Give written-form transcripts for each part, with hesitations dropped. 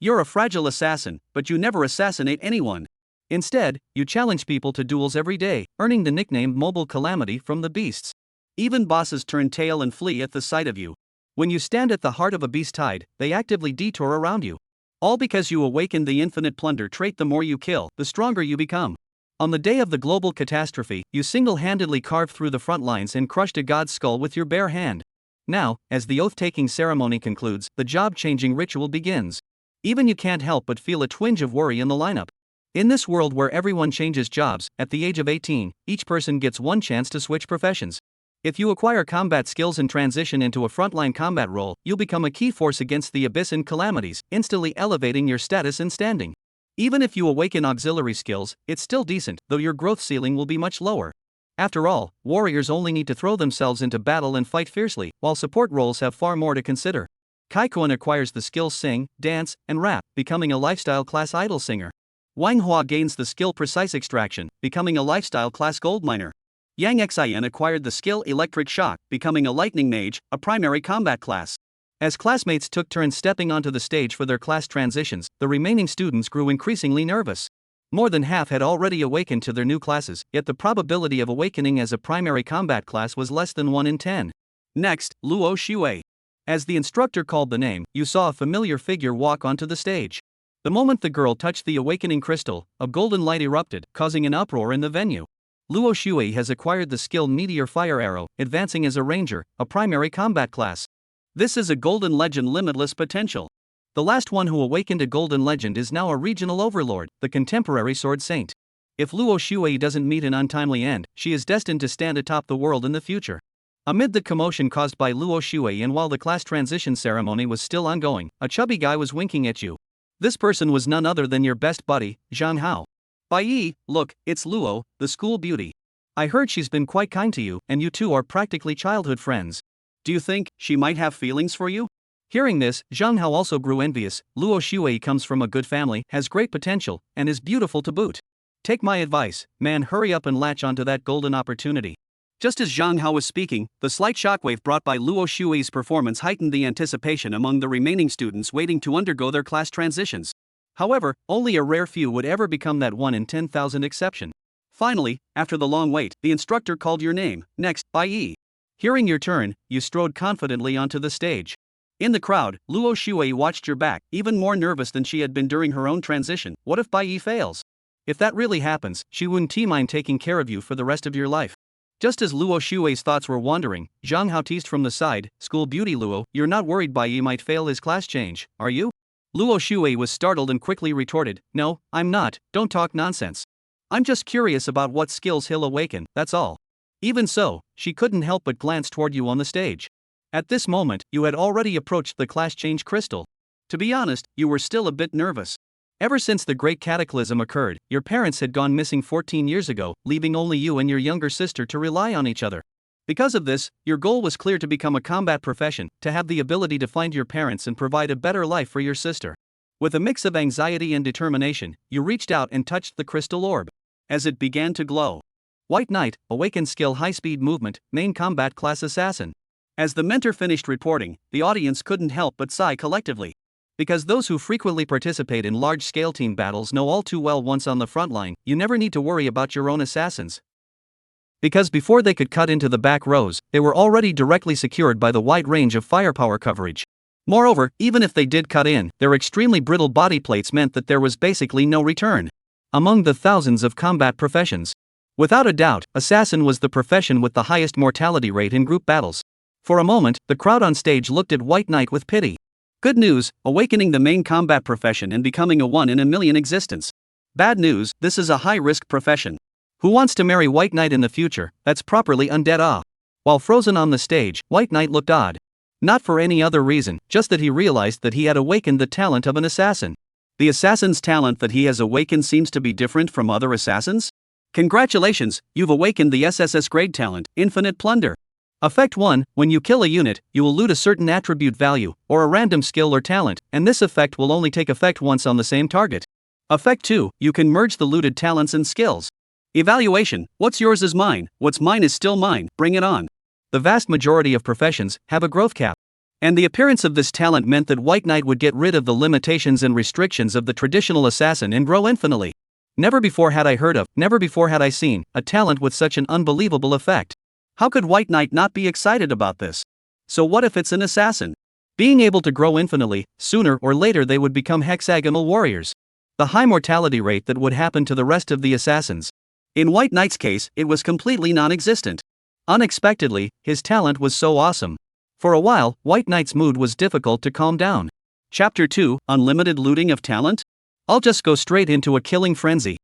You're a fragile assassin, but you never assassinate anyone. Instead, you challenge people to duels every day, earning the nickname Mobile Calamity from the beasts. Even bosses turn tail and flee at the sight of you. When you stand at the heart of a beast tide, they actively detour around you. All because you awakened the infinite plunder trait. The more you kill, the stronger you become. On the day of the global catastrophe, you single-handedly carved through the front lines and crushed a god's skull with your bare hand. Now, as the oath-taking ceremony concludes, the job-changing ritual begins. Even you can't help but feel a twinge of worry in the lineup. In this world where everyone changes jobs, at the age of 18, each person gets one chance to switch professions. If you acquire combat skills and transition into a frontline combat role, you'll become a key force against the abyss and calamities, instantly elevating your status and standing. Even if you awaken auxiliary skills, it's still decent, though your growth ceiling will be much lower. After all, warriors only need to throw themselves into battle and fight fiercely, while support roles have far more to consider. Kaikuan acquires the skills sing, dance, and rap, becoming a lifestyle class idol singer. Manhwa gains the skill precise extraction, becoming a lifestyle class gold miner. Yang Xian acquired the skill electric shock, becoming a lightning mage, a primary combat class. As classmates took turns stepping onto the stage for their class transitions, the remaining students grew increasingly nervous. More than half had already awakened to their new classes, yet the probability of awakening as a primary combat class was less than 1 in 10. Next, Luo Shui. As the instructor called the name, you saw a familiar figure walk onto the stage. The moment the girl touched the awakening crystal, a golden light erupted, causing an uproar in the venue. Luo Shui has acquired the skill Meteor Fire Arrow, advancing as a ranger, a primary combat class. This is a golden legend limitless potential. The last one who awakened a golden legend is now a regional overlord, the contemporary sword saint. If Luo Shui doesn't meet an untimely end, she is destined to stand atop the world in the future. Amid the commotion caused by Luo Shui and while the class transition ceremony was still ongoing, a chubby guy was winking at you. This person was none other than your best buddy, Zhang Hao. Bai Yi, look, it's Luo, the school beauty. I heard she's been quite kind to you, and you two are practically childhood friends. Do you think she might have feelings for you? Hearing this, Zhang Hao also grew envious. Luo Shui comes from a good family, has great potential, and is beautiful to boot. Take my advice, man, hurry up and latch onto that golden opportunity. Just as Zhang Hao was speaking, the slight shockwave brought by Luo Shui's performance heightened the anticipation among the remaining students waiting to undergo their class transitions. However, only a rare few would ever become that 1 in 10,000 exception. Finally, after the long wait, the instructor called your name. Next, Bai Yi. Hearing your turn, you strode confidently onto the stage. In the crowd, Luo Shui watched your back, even more nervous than she had been during her own transition. What if Bai Yi fails? If that really happens, she wouldn't mind taking care of you for the rest of your life. Just as Luo Shui's thoughts were wandering, Zhang Hao teased from the side, "School beauty Luo, you're not worried Bai Yi might fail his class change, are you?" Luo Shui was startled and quickly retorted, "No, I'm not, don't talk nonsense. I'm just curious about what skills he'll awaken, that's all." Even so, she couldn't help but glance toward you on the stage. At this moment, you had already approached the class change crystal. To be honest, you were still a bit nervous. Ever since the Great Cataclysm occurred, your parents had gone missing 14 years ago, leaving only you and your younger sister to rely on each other. Because of this, your goal was clear: to become a combat profession, to have the ability to find your parents and provide a better life for your sister. With a mix of anxiety and determination, you reached out and touched the crystal orb. As it began to glow. White Knight, awakened skill high-speed movement, main combat class assassin. As the mentor finished reporting, the audience couldn't help but sigh collectively. Because those who frequently participate in large-scale team battles know all too well, once on the front line, you never need to worry about your own assassins. Because before they could cut into the back rows, they were already directly secured by the wide range of firepower coverage. Moreover, even if they did cut in, their extremely brittle body plates meant that there was basically no return. Among the thousands of combat professions, without a doubt, assassin was the profession with the highest mortality rate in group battles. For a moment, the crowd on stage looked at White Knight with pity. Good news, awakening the main combat profession and becoming a 1 in a million existence. Bad news, this is a high-risk profession. Who wants to marry White Knight in the future? That's properly undead. While frozen on the stage, White Knight looked odd. Not for any other reason, just that he realized that he had awakened the talent of an assassin. The assassin's talent that he has awakened seems to be different from other assassins? Congratulations, you've awakened the SSS grade talent, Infinite Plunder. Effect 1, when you kill a unit, you will loot a certain attribute value, or a random skill or talent, and this effect will only take effect once on the same target. Effect 2, you can merge the looted talents and skills. Evaluation, what's yours is mine, what's mine is still mine, bring it on. The vast majority of professions have a growth cap. And the appearance of this talent meant that White Knight would get rid of the limitations and restrictions of the traditional assassin and grow infinitely. Never before had I seen a talent with such an unbelievable effect. How could White Knight not be excited about this? So what if it's an assassin? Being able to grow infinitely, sooner or later they would become hexagonal warriors. The high mortality rate that would happen to the rest of the assassins. In White Knight's case, it was completely non-existent. Unexpectedly, his talent was so awesome. For a while, White Knight's mood was difficult to calm down. Chapter 2, Unlimited Looting of Talent? I'll just go straight into a killing frenzy.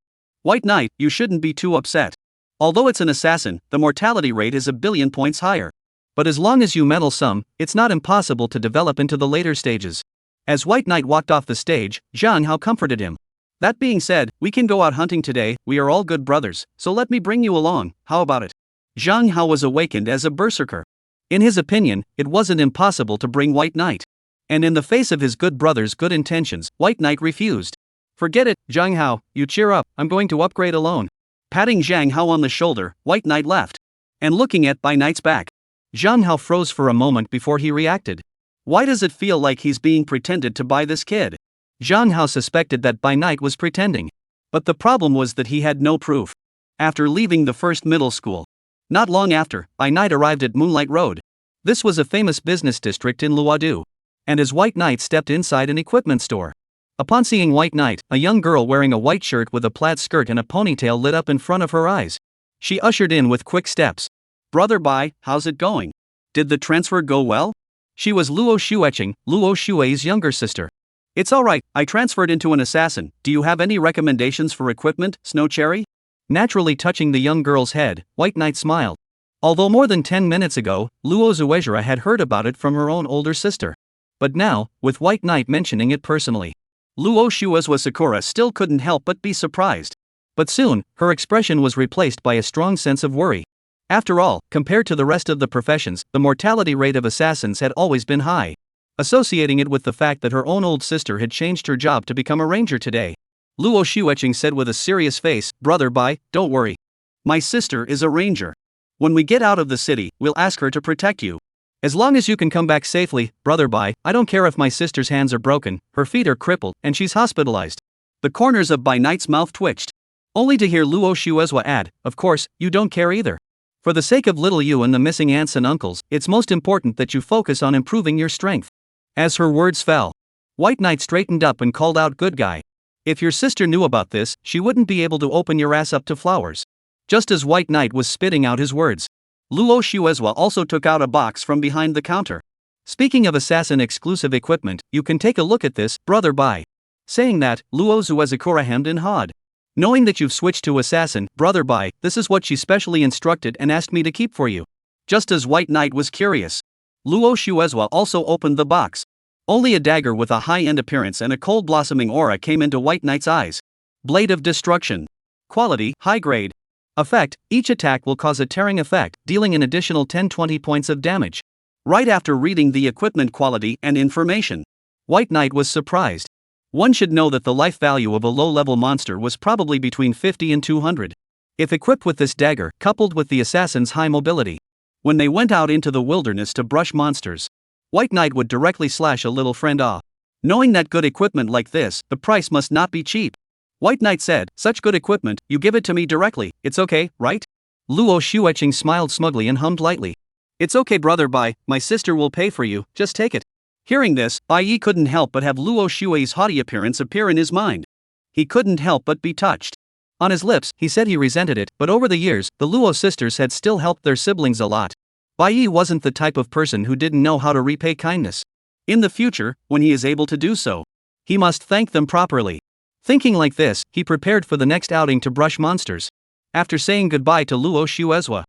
White Knight, you shouldn't be too upset. Although it's an assassin, the mortality rate is 1,000,000,000 points higher. But as long as you meddle some, it's not impossible to develop into the later stages. As White Knight walked off the stage, Zhang Hao comforted him. That being said, we can go out hunting today, we are all good brothers, so let me bring you along, how about it? Zhang Hao was awakened as a berserker. In his opinion, it wasn't impossible to bring White Knight. And in the face of his good brother's good intentions, White Knight refused. Forget it, Zhang Hao, you cheer up, I'm going to upgrade alone. Patting Zhang Hao on the shoulder, White Knight left. And looking at Bai Knight's back. Zhang Hao froze for a moment before he reacted. Why does it feel like he's being pretended to by this kid? Zhang Hao suspected that Bai Knight was pretending. But the problem was that he had no proof. After leaving the first middle school. Not long after, Bai Knight arrived at Moonlight Road. This was a famous business district in Luodu. And as White Knight stepped inside an equipment store. Upon seeing White Knight, a young girl wearing a white shirt with a plaid skirt and a ponytail lit up in front of her eyes. She ushered in with quick steps. Brother Bai, how's it going? Did the transfer go well? She was Luo Xuecheng, Luo Xue's younger sister. It's alright, I transferred into an assassin, do you have any recommendations for equipment, Snow Cherry? Naturally touching the young girl's head, White Knight smiled. Although more than 10 minutes ago, Luo Xuejira had heard about it from her own older sister. But now, with White Knight mentioning it personally, Luo Xue's Sakura still couldn't help but be surprised. But soon, her expression was replaced by a strong sense of worry. After all, compared to the rest of the professions, the mortality rate of assassins had always been high. Associating it with the fact that her own old sister had changed her job to become a ranger today. Luo Xuecheng said with a serious face, Brother Bai, don't worry. My sister is a ranger. When we get out of the city, we'll ask her to protect you. As long as you can come back safely, Brother Bai, I don't care if my sister's hands are broken, her feet are crippled, and she's hospitalized. The corners of Bai Knight's mouth twitched. Only to hear Luo Xuezwa add, of course, you don't care either. For the sake of little you and the missing aunts and uncles, it's most important that you focus on improving your strength. As her words fell, White Knight straightened up and called out, good guy. If your sister knew about this, she wouldn't be able to open your ass up to flowers. Just as White Knight was spitting out his words, Luo Xuezwa also took out a box from behind the counter. Speaking of assassin-exclusive equipment, you can take a look at this, Brother Bai. Saying that, Luo Xuezakura hemmed and hawed. Knowing that you've switched to assassin, Brother Bai, this is what she specially instructed and asked me to keep for you. Just as White Knight was curious, Luo Xuezwa also opened the box. Only a dagger with a high-end appearance and a cold-blossoming aura came into White Knight's eyes. Blade of Destruction. Quality, high grade. Effect, each attack will cause a tearing effect, dealing an additional 10-20 points of damage. Right after reading the equipment quality and information, White Knight was surprised. One should know that the life value of a low-level monster was probably between 50 and 200. If equipped with this dagger, coupled with the assassin's high mobility, when they went out into the wilderness to brush monsters, White Knight would directly slash a little friend off. Knowing that good equipment like this, the price must not be cheap. White Knight said, such good equipment, you give it to me directly, it's okay, right? Luo Xuecheng smiled smugly and hummed lightly. It's okay Brother Bai, my sister will pay for you, just take it. Hearing this, Bai Yi couldn't help but have Luo Xue's haughty appearance appear in his mind. He couldn't help but be touched. On his lips, he said he resented it, but over the years, the Luo sisters had still helped their siblings a lot. Bai Yi wasn't the type of person who didn't know how to repay kindness. In the future, when he is able to do so, he must thank them properly. Thinking like this, he prepared for the next outing to brush monsters. After saying goodbye to Luo Xuezwa,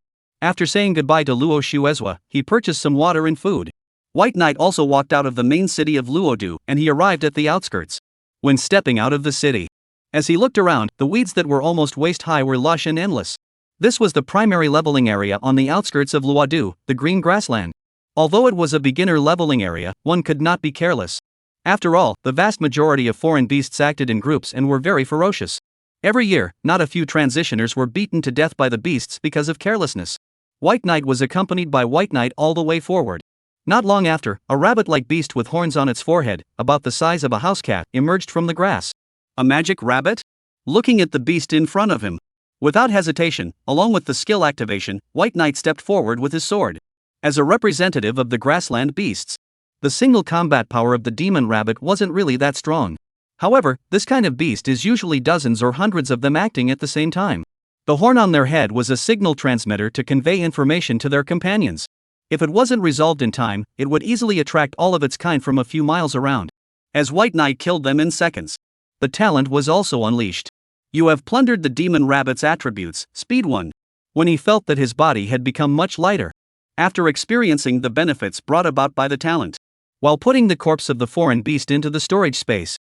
he purchased some water and food. White Knight also walked out of the main city of Luodu, and he arrived at the outskirts. When stepping out of the city, as he looked around, the weeds that were almost waist-high were lush and endless. This was the primary leveling area on the outskirts of Luodu, the green grassland. Although it was a beginner leveling area, one could not be careless. After all, the vast majority of foreign beasts acted in groups and were very ferocious. Every year, not a few transitioners were beaten to death by the beasts because of carelessness. White Knight was accompanied by White Knight all the way forward. Not long after, a rabbit-like beast with horns on its forehead, about the size of a house cat, emerged from the grass. A magic rabbit? Looking at the beast in front of him. Without hesitation, along with the skill activation, White Knight stepped forward with his sword. As a representative of the grassland beasts, the single combat power of the demon rabbit wasn't really that strong. However, this kind of beast is usually dozens or hundreds of them acting at the same time. The horn on their head was a signal transmitter to convey information to their companions. If it wasn't resolved in time, it would easily attract all of its kind from a few miles around. As White Knight killed them in seconds. The talent was also unleashed. You have plundered the demon rabbit's attributes, speed 1. When he felt that his body had become much lighter. After experiencing the benefits brought about by the talent. While putting the corpse of the foreign beast into the storage space.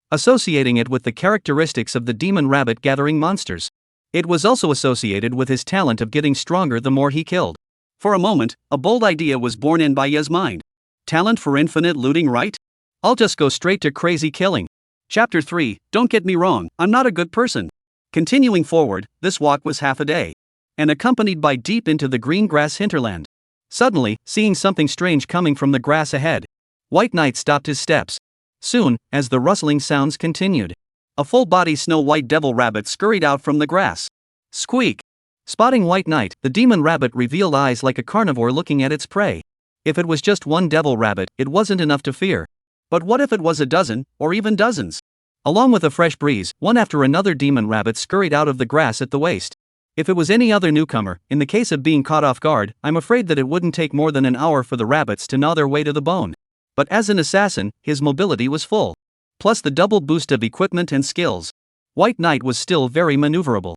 Associating it with the characteristics of the demon rabbit gathering monsters. It was also associated with his talent of getting stronger the more he killed. For a moment, a bold idea was born in Baya's mind. Talent for infinite looting, right? I'll just go straight to crazy killing. Chapter 3, don't get me wrong, I'm not a good person. Continuing forward, this walk was half a day. And accompanied by deep into the green grass hinterland. Suddenly, seeing something strange coming from the grass ahead. White Knight stopped his steps. Soon, as the rustling sounds continued. A full-body snow-white devil rabbit scurried out from the grass. Squeak! Spotting White Knight, the demon rabbit revealed eyes like a carnivore looking at its prey. If it was just one devil rabbit, it wasn't enough to fear. But what if it was a dozen, or even dozens? Along with a fresh breeze, one after another demon rabbit scurried out of the grass at the waist. If it was any other newcomer, in the case of being caught off guard, I'm afraid that it wouldn't take more than an hour for the rabbits to gnaw their way to the bone. But as an assassin, his mobility was full. Plus the double boost of equipment and skills. White Knight was still very maneuverable.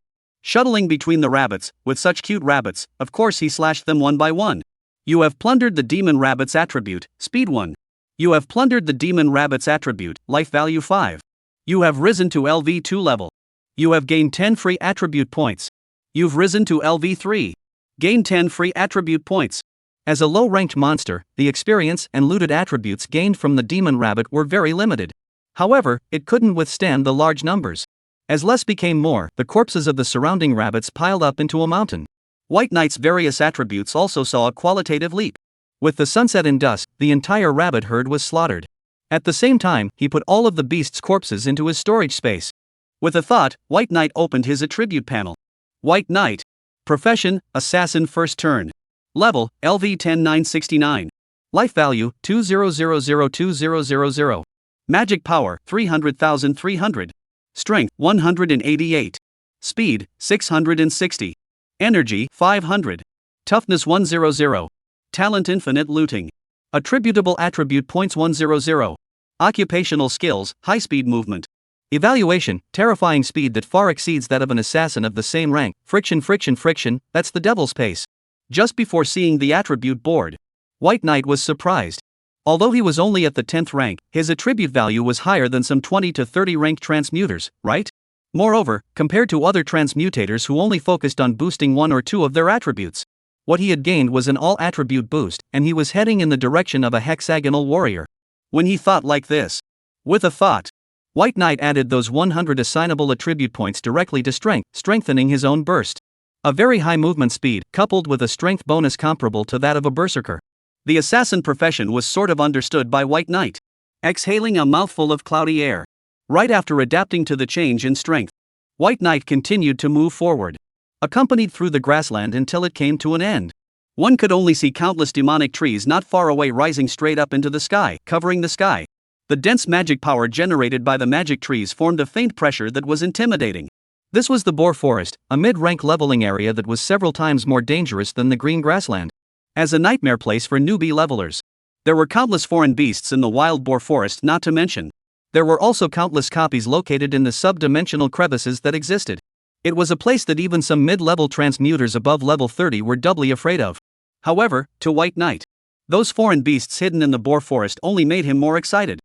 Shuttling between the rabbits, with such cute rabbits, of course he slashed them one by one. You have plundered the demon rabbit's attribute, speed 1. You have plundered the demon rabbit's attribute, life value 5. You have risen to LV2 level. You have gained 10 free attribute points. You've risen to LV3. Gain 10 free attribute points. As a low-ranked monster, the experience and looted attributes gained from the demon rabbit were very limited. However, it couldn't withstand the large numbers. As less became more, the corpses of the surrounding rabbits piled up into a mountain. White Knight's various attributes also saw a qualitative leap. With the sunset and dusk, the entire rabbit herd was slaughtered. At the same time, he put all of the beasts' corpses into his storage space. With a thought, White Knight opened his attribute panel. White Knight. Profession, Assassin first turn. Level, LV 10969. Life value, 2000200. Magic power, 300,300. Strength, 188. Speed, 660. Energy, 500. Toughness 100. Talent infinite looting. Attributable attribute points 100. Occupational skills, high speed movement. Evaluation, terrifying speed that far exceeds that of an assassin of the same rank. Friction, that's the devil's pace. Just before seeing the attribute board, White Knight was surprised. Although he was only at the 10th rank, his attribute value was higher than some 20 to 30 ranked transmuters, right? Moreover, compared to other transmutators who only focused on boosting one or two of their attributes, what he had gained was an all-attribute boost, and he was heading in the direction of a hexagonal warrior. When he thought like this, with a thought, White Knight added those 100 assignable attribute points directly to strength, strengthening his own burst. A very high movement speed, coupled with a strength bonus comparable to that of a berserker. The assassin profession was sort of understood by White Knight. Exhaling a mouthful of cloudy air. Right after adapting to the change in strength, White Knight continued to move forward, accompanied through the grassland until it came to an end. One could only see countless demonic trees not far away rising straight up into the sky, covering the sky. The dense magic power generated by the magic trees formed a faint pressure that was intimidating. This was the Boar Forest, a mid-rank leveling area that was several times more dangerous than the green grassland. As a nightmare place for newbie levelers. There were countless foreign beasts in the wild boar forest, not to mention. There were also countless copies located in the sub-dimensional crevices that existed. It was a place that even some mid-level transmuters above level 30 were doubly afraid of. However, to White Knight, those foreign beasts hidden in the boar forest only made him more excited.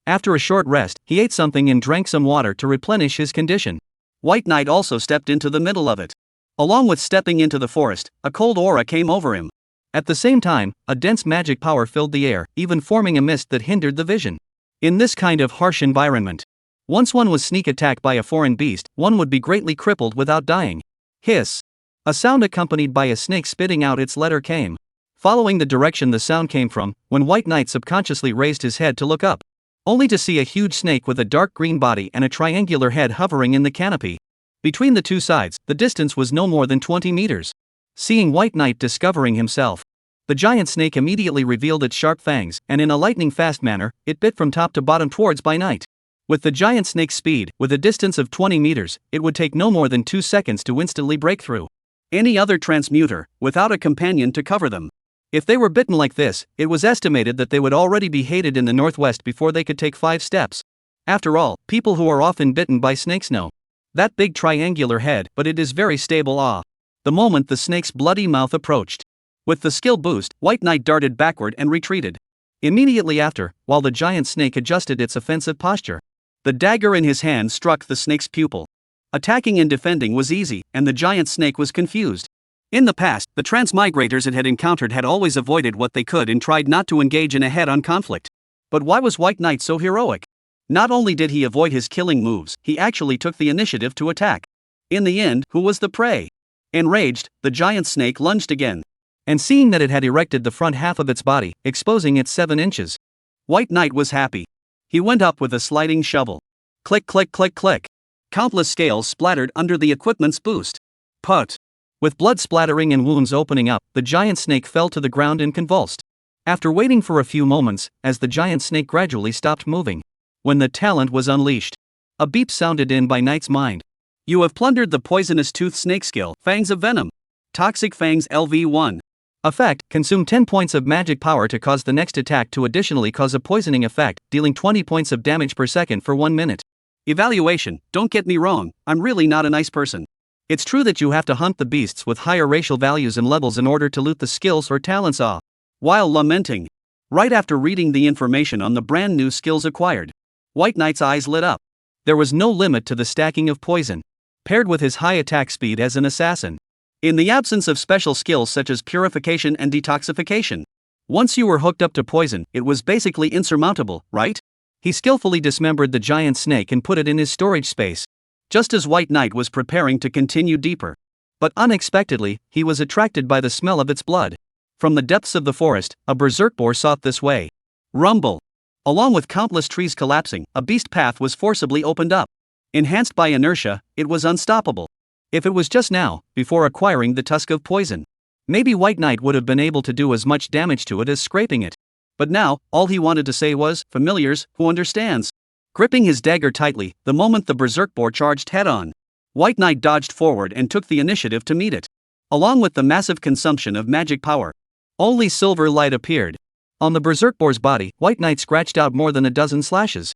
After a short rest, he ate something and drank some water to replenish his condition. White Knight also stepped into the middle of it. Along with stepping into the forest, a cold aura came over him. At the same time, a dense magic power filled the air, even forming a mist that hindered the vision. In this kind of harsh environment, once one was sneak attacked by a foreign beast, one would be greatly crippled without dying. Hiss! A sound accompanied by a snake spitting out its letter came. following the direction the sound came from, when White Knight subconsciously raised his head to look up, only to see a huge snake with a dark green body and a triangular head hovering in the canopy. Between the two sides, the distance was no more than 20 meters. Seeing White Knight discovering himself, the giant snake immediately revealed its sharp fangs, and in a lightning-fast manner, it bit from top to bottom towards White Knight. With the giant snake's speed, with a distance of 20 meters, it would take no more than 2 seconds to instantly break through any other transmuter, without a companion to cover them. If they were bitten like this, it was estimated that they would already be hated in the Northwest before they could take 5 steps. After all, people who are often bitten by snakes know that big triangular head, but it is very stable. The moment the snake's bloody mouth approached, with the skill boost, White Knight darted backward and retreated. Immediately after, while the giant snake adjusted its offensive posture, the dagger in his hand struck the snake's pupil. Attacking and defending was easy, and the giant snake was confused. In the past, the transmigrators it had encountered had always avoided what they could and tried not to engage in a head-on conflict. But why was White Knight so heroic? Not only did he avoid his killing moves, he actually took the initiative to attack. In the end, who was the prey? Enraged, the giant snake lunged again. And seeing that it had erected the front half of its body, exposing its 7 inches, White Knight was happy. He went up with a sliding shovel. Click, click, click, click. Countless scales splattered under the equipment's boost. Put. With blood splattering and wounds opening up, the giant snake fell to the ground and convulsed. After waiting for a few moments, as the giant snake gradually stopped moving, when the talent was unleashed, a beep sounded in by Knight's mind. You have plundered the poisonous tooth snake skill, Fangs of Venom. Toxic Fangs LV1. Effect, consume 10 points of magic power to cause the next attack to additionally cause a poisoning effect, dealing 20 points of damage per second for 1 minute. Evaluation, don't get me wrong, I'm really not a nice person. It's true that you have to hunt the beasts with higher racial values and levels in order to loot the skills or talents while lamenting. Right after reading the information on the brand new skills acquired, White Knight's eyes lit up. There was no limit to the stacking of poison, paired with his high attack speed as an assassin. In the absence of special skills such as purification and detoxification, once you were hooked up to poison, it was basically insurmountable, right? He skillfully dismembered the giant snake and put it in his storage space, just as White Knight was preparing to continue deeper. But unexpectedly, he was attracted by the smell of its blood. From the depths of the forest, a berserk boar sought this way. Rumble. Along with countless trees collapsing, a beast path was forcibly opened up. Enhanced by inertia, it was unstoppable. If it was just now, before acquiring the tusk of poison, maybe White Knight would have been able to do as much damage to it as scraping it. But now, all he wanted to say was, familiars, who understands? Gripping his dagger tightly, the moment the berserk boar charged head-on, White Knight dodged forward and took the initiative to meet it. Along with the massive consumption of magic power, only silver light appeared. On the berserk boar's body, White Knight scratched out more than a dozen slashes.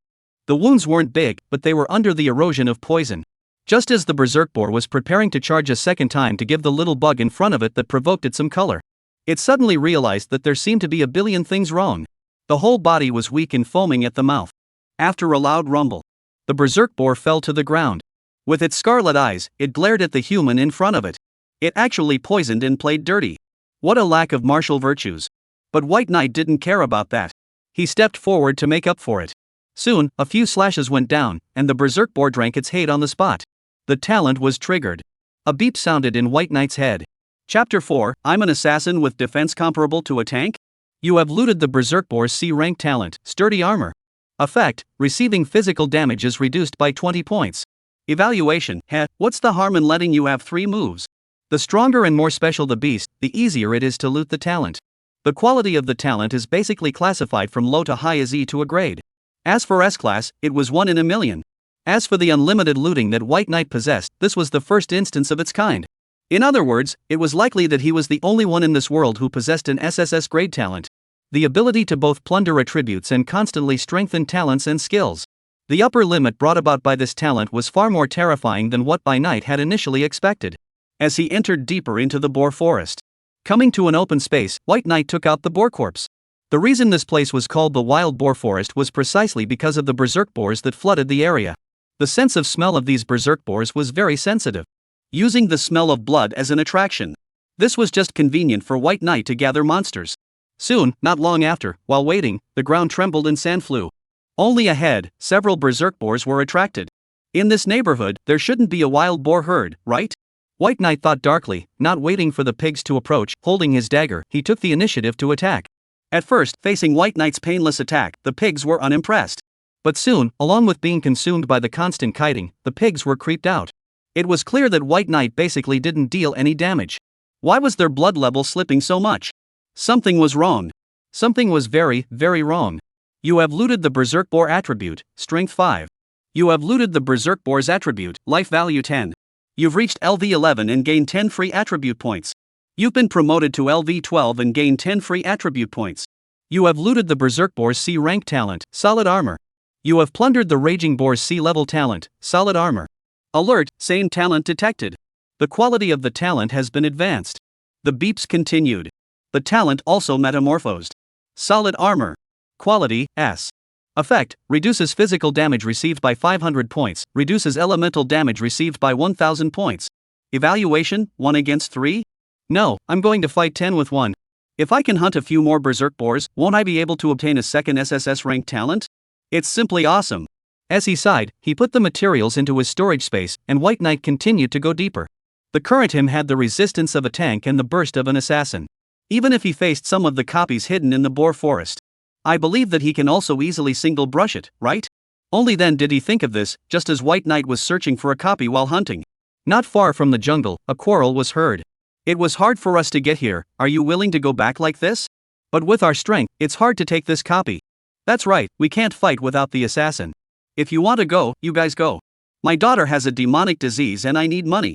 The wounds weren't big, but they were under the erosion of poison. Just as the berserk boar was preparing to charge a second time to give the little bug in front of it that provoked it some color, it suddenly realized that there seemed to be a billion things wrong. The whole body was weak and foaming at the mouth. After a loud rumble, the berserk boar fell to the ground. With its scarlet eyes, it glared at the human in front of it. It actually poisoned and played dirty. What a lack of martial virtues. But White Knight didn't care about that. He stepped forward to make up for it. Soon, a few slashes went down, and the berserk boar drank its hate on the spot. The talent was triggered. A beep sounded in White Knight's head. Chapter 4, I'm an assassin with defense comparable to a tank? You have looted the berserk boar's C-rank talent, Sturdy Armor. Effect, receiving physical damage is reduced by 20 points. Evaluation, what's the harm in letting you have 3 moves? The stronger and more special the beast, the easier it is to loot the talent. The quality of the talent is basically classified from low to high as E to a grade. As for S-class, it was 1 in a million. As for the unlimited looting that White Knight possessed, this was the first instance of its kind. In other words, it was likely that he was the only one in this world who possessed an SSS grade talent. The ability to both plunder attributes and constantly strengthen talents and skills. The upper limit brought about by this talent was far more terrifying than what White Knight had initially expected. As he entered deeper into the boar forest, coming to an open space, White Knight took out the boar corpse. The reason this place was called the Wild Boar Forest was precisely because of the berserk boars that flooded the area. The sense of smell of these berserk boars was very sensitive, using the smell of blood as an attraction. This was just convenient for White Knight to gather monsters. Soon, not long after, while waiting, the ground trembled and sand flew. Only ahead, several berserk boars were attracted. In this neighborhood, there shouldn't be a wild boar herd, right? White Knight thought darkly, not waiting for the pigs to approach. Holding his dagger, he took the initiative to attack. At first, facing White Knight's painless attack, the pigs were unimpressed. But soon, along with being consumed by the constant kiting, the pigs were creeped out. It was clear that White Knight basically didn't deal any damage. Why was their blood level slipping so much? Something was wrong. Something was very, very wrong. You have looted the Berserk Boar attribute, Strength 5. You have looted the Berserk Boar's attribute, Life Value 10. You've reached LV 11 and gained 10 free attribute points. You've been promoted to LV 12 and gained 10 free attribute points. You have looted the Berserk Boar's C rank talent, Solid Armor. You have plundered the Raging Boar's C level talent, Solid Armor. Alert, same talent detected. The quality of the talent has been advanced. The beeps continued. The talent also metamorphosed. Solid Armor. Quality, S. Effect, reduces physical damage received by 500 points, reduces elemental damage received by 1000 points. Evaluation, 1 against 3? No, I'm going to fight 10 with 1. If I can hunt a few more Berserk Boars, won't I be able to obtain a second SSS rank talent? It's simply awesome. As he sighed, he put the materials into his storage space, and White Knight continued to go deeper. The current him had the resistance of a tank and the burst of an assassin. Even if he faced some of the copies hidden in the boar forest, I believe that he can also easily single brush it, right? Only then did he think of this, just as White Knight was searching for a copy while hunting. Not far from the jungle, a quarrel was heard. It was hard for us to get here, are you willing to go back like this? But with our strength, it's hard to take this copy. That's right, we can't fight without the assassin. If you want to go, you guys go. My daughter has a demonic disease and I need money.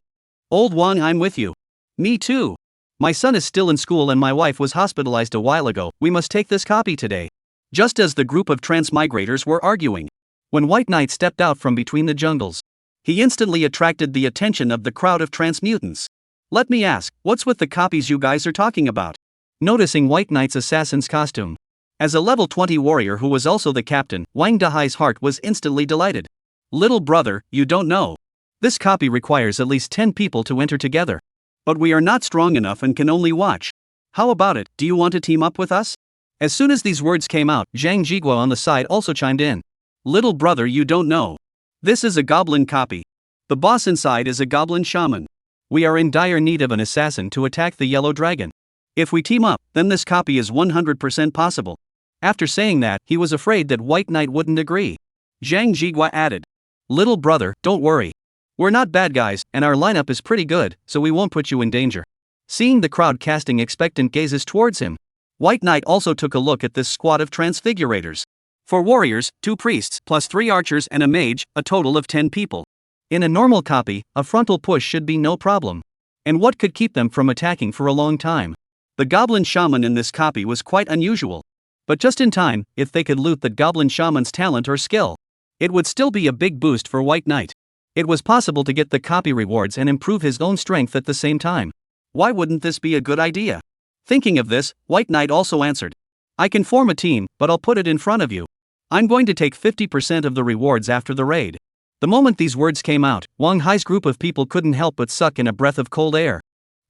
Old Wang, I'm with you. Me too. My son is still in school and my wife was hospitalized a while ago, we must take this copy today. Just as the group of transmigrators were arguing, when White Knight stepped out from between the jungles, he instantly attracted the attention of the crowd of transmutants. Let me ask, what's with the copies you guys are talking about? Noticing White Knight's assassin's costume. As a level 20 warrior who was also the captain, Wang Dahai's heart was instantly delighted. Little brother, you don't know. This copy requires at least 10 people to enter together. But we are not strong enough and can only watch. How about it, do you want to team up with us? As soon as these words came out, Zhang Jigua on the side also chimed in. Little brother, you don't know. This is a goblin copy. The boss inside is a goblin shaman. We are in dire need of an assassin to attack the yellow dragon. If we team up, then this copy is 100% possible. After saying that, he was afraid that White Knight wouldn't agree. Zhang Jigua added. Little brother, don't worry. We're not bad guys, and our lineup is pretty good, so we won't put you in danger. Seeing the crowd casting expectant gazes towards him, White Knight also took a look at this squad of transfigurators. 4 warriors, 2 priests, plus 3 archers and a mage, a total of 10 people. In a normal copy, a frontal push should be no problem. And what could keep them from attacking for a long time? The goblin shaman in this copy was quite unusual. But just in time, if they could loot the goblin shaman's talent or skill, it would still be a big boost for White Knight. It was possible to get the copy rewards and improve his own strength at the same time. Why wouldn't this be a good idea? Thinking of this, White Knight also answered. I can form a team, but I'll put it in front of you. I'm going to take 50% of the rewards after the raid. The moment these words came out, Wang Hai's group of people couldn't help but suck in a breath of cold air.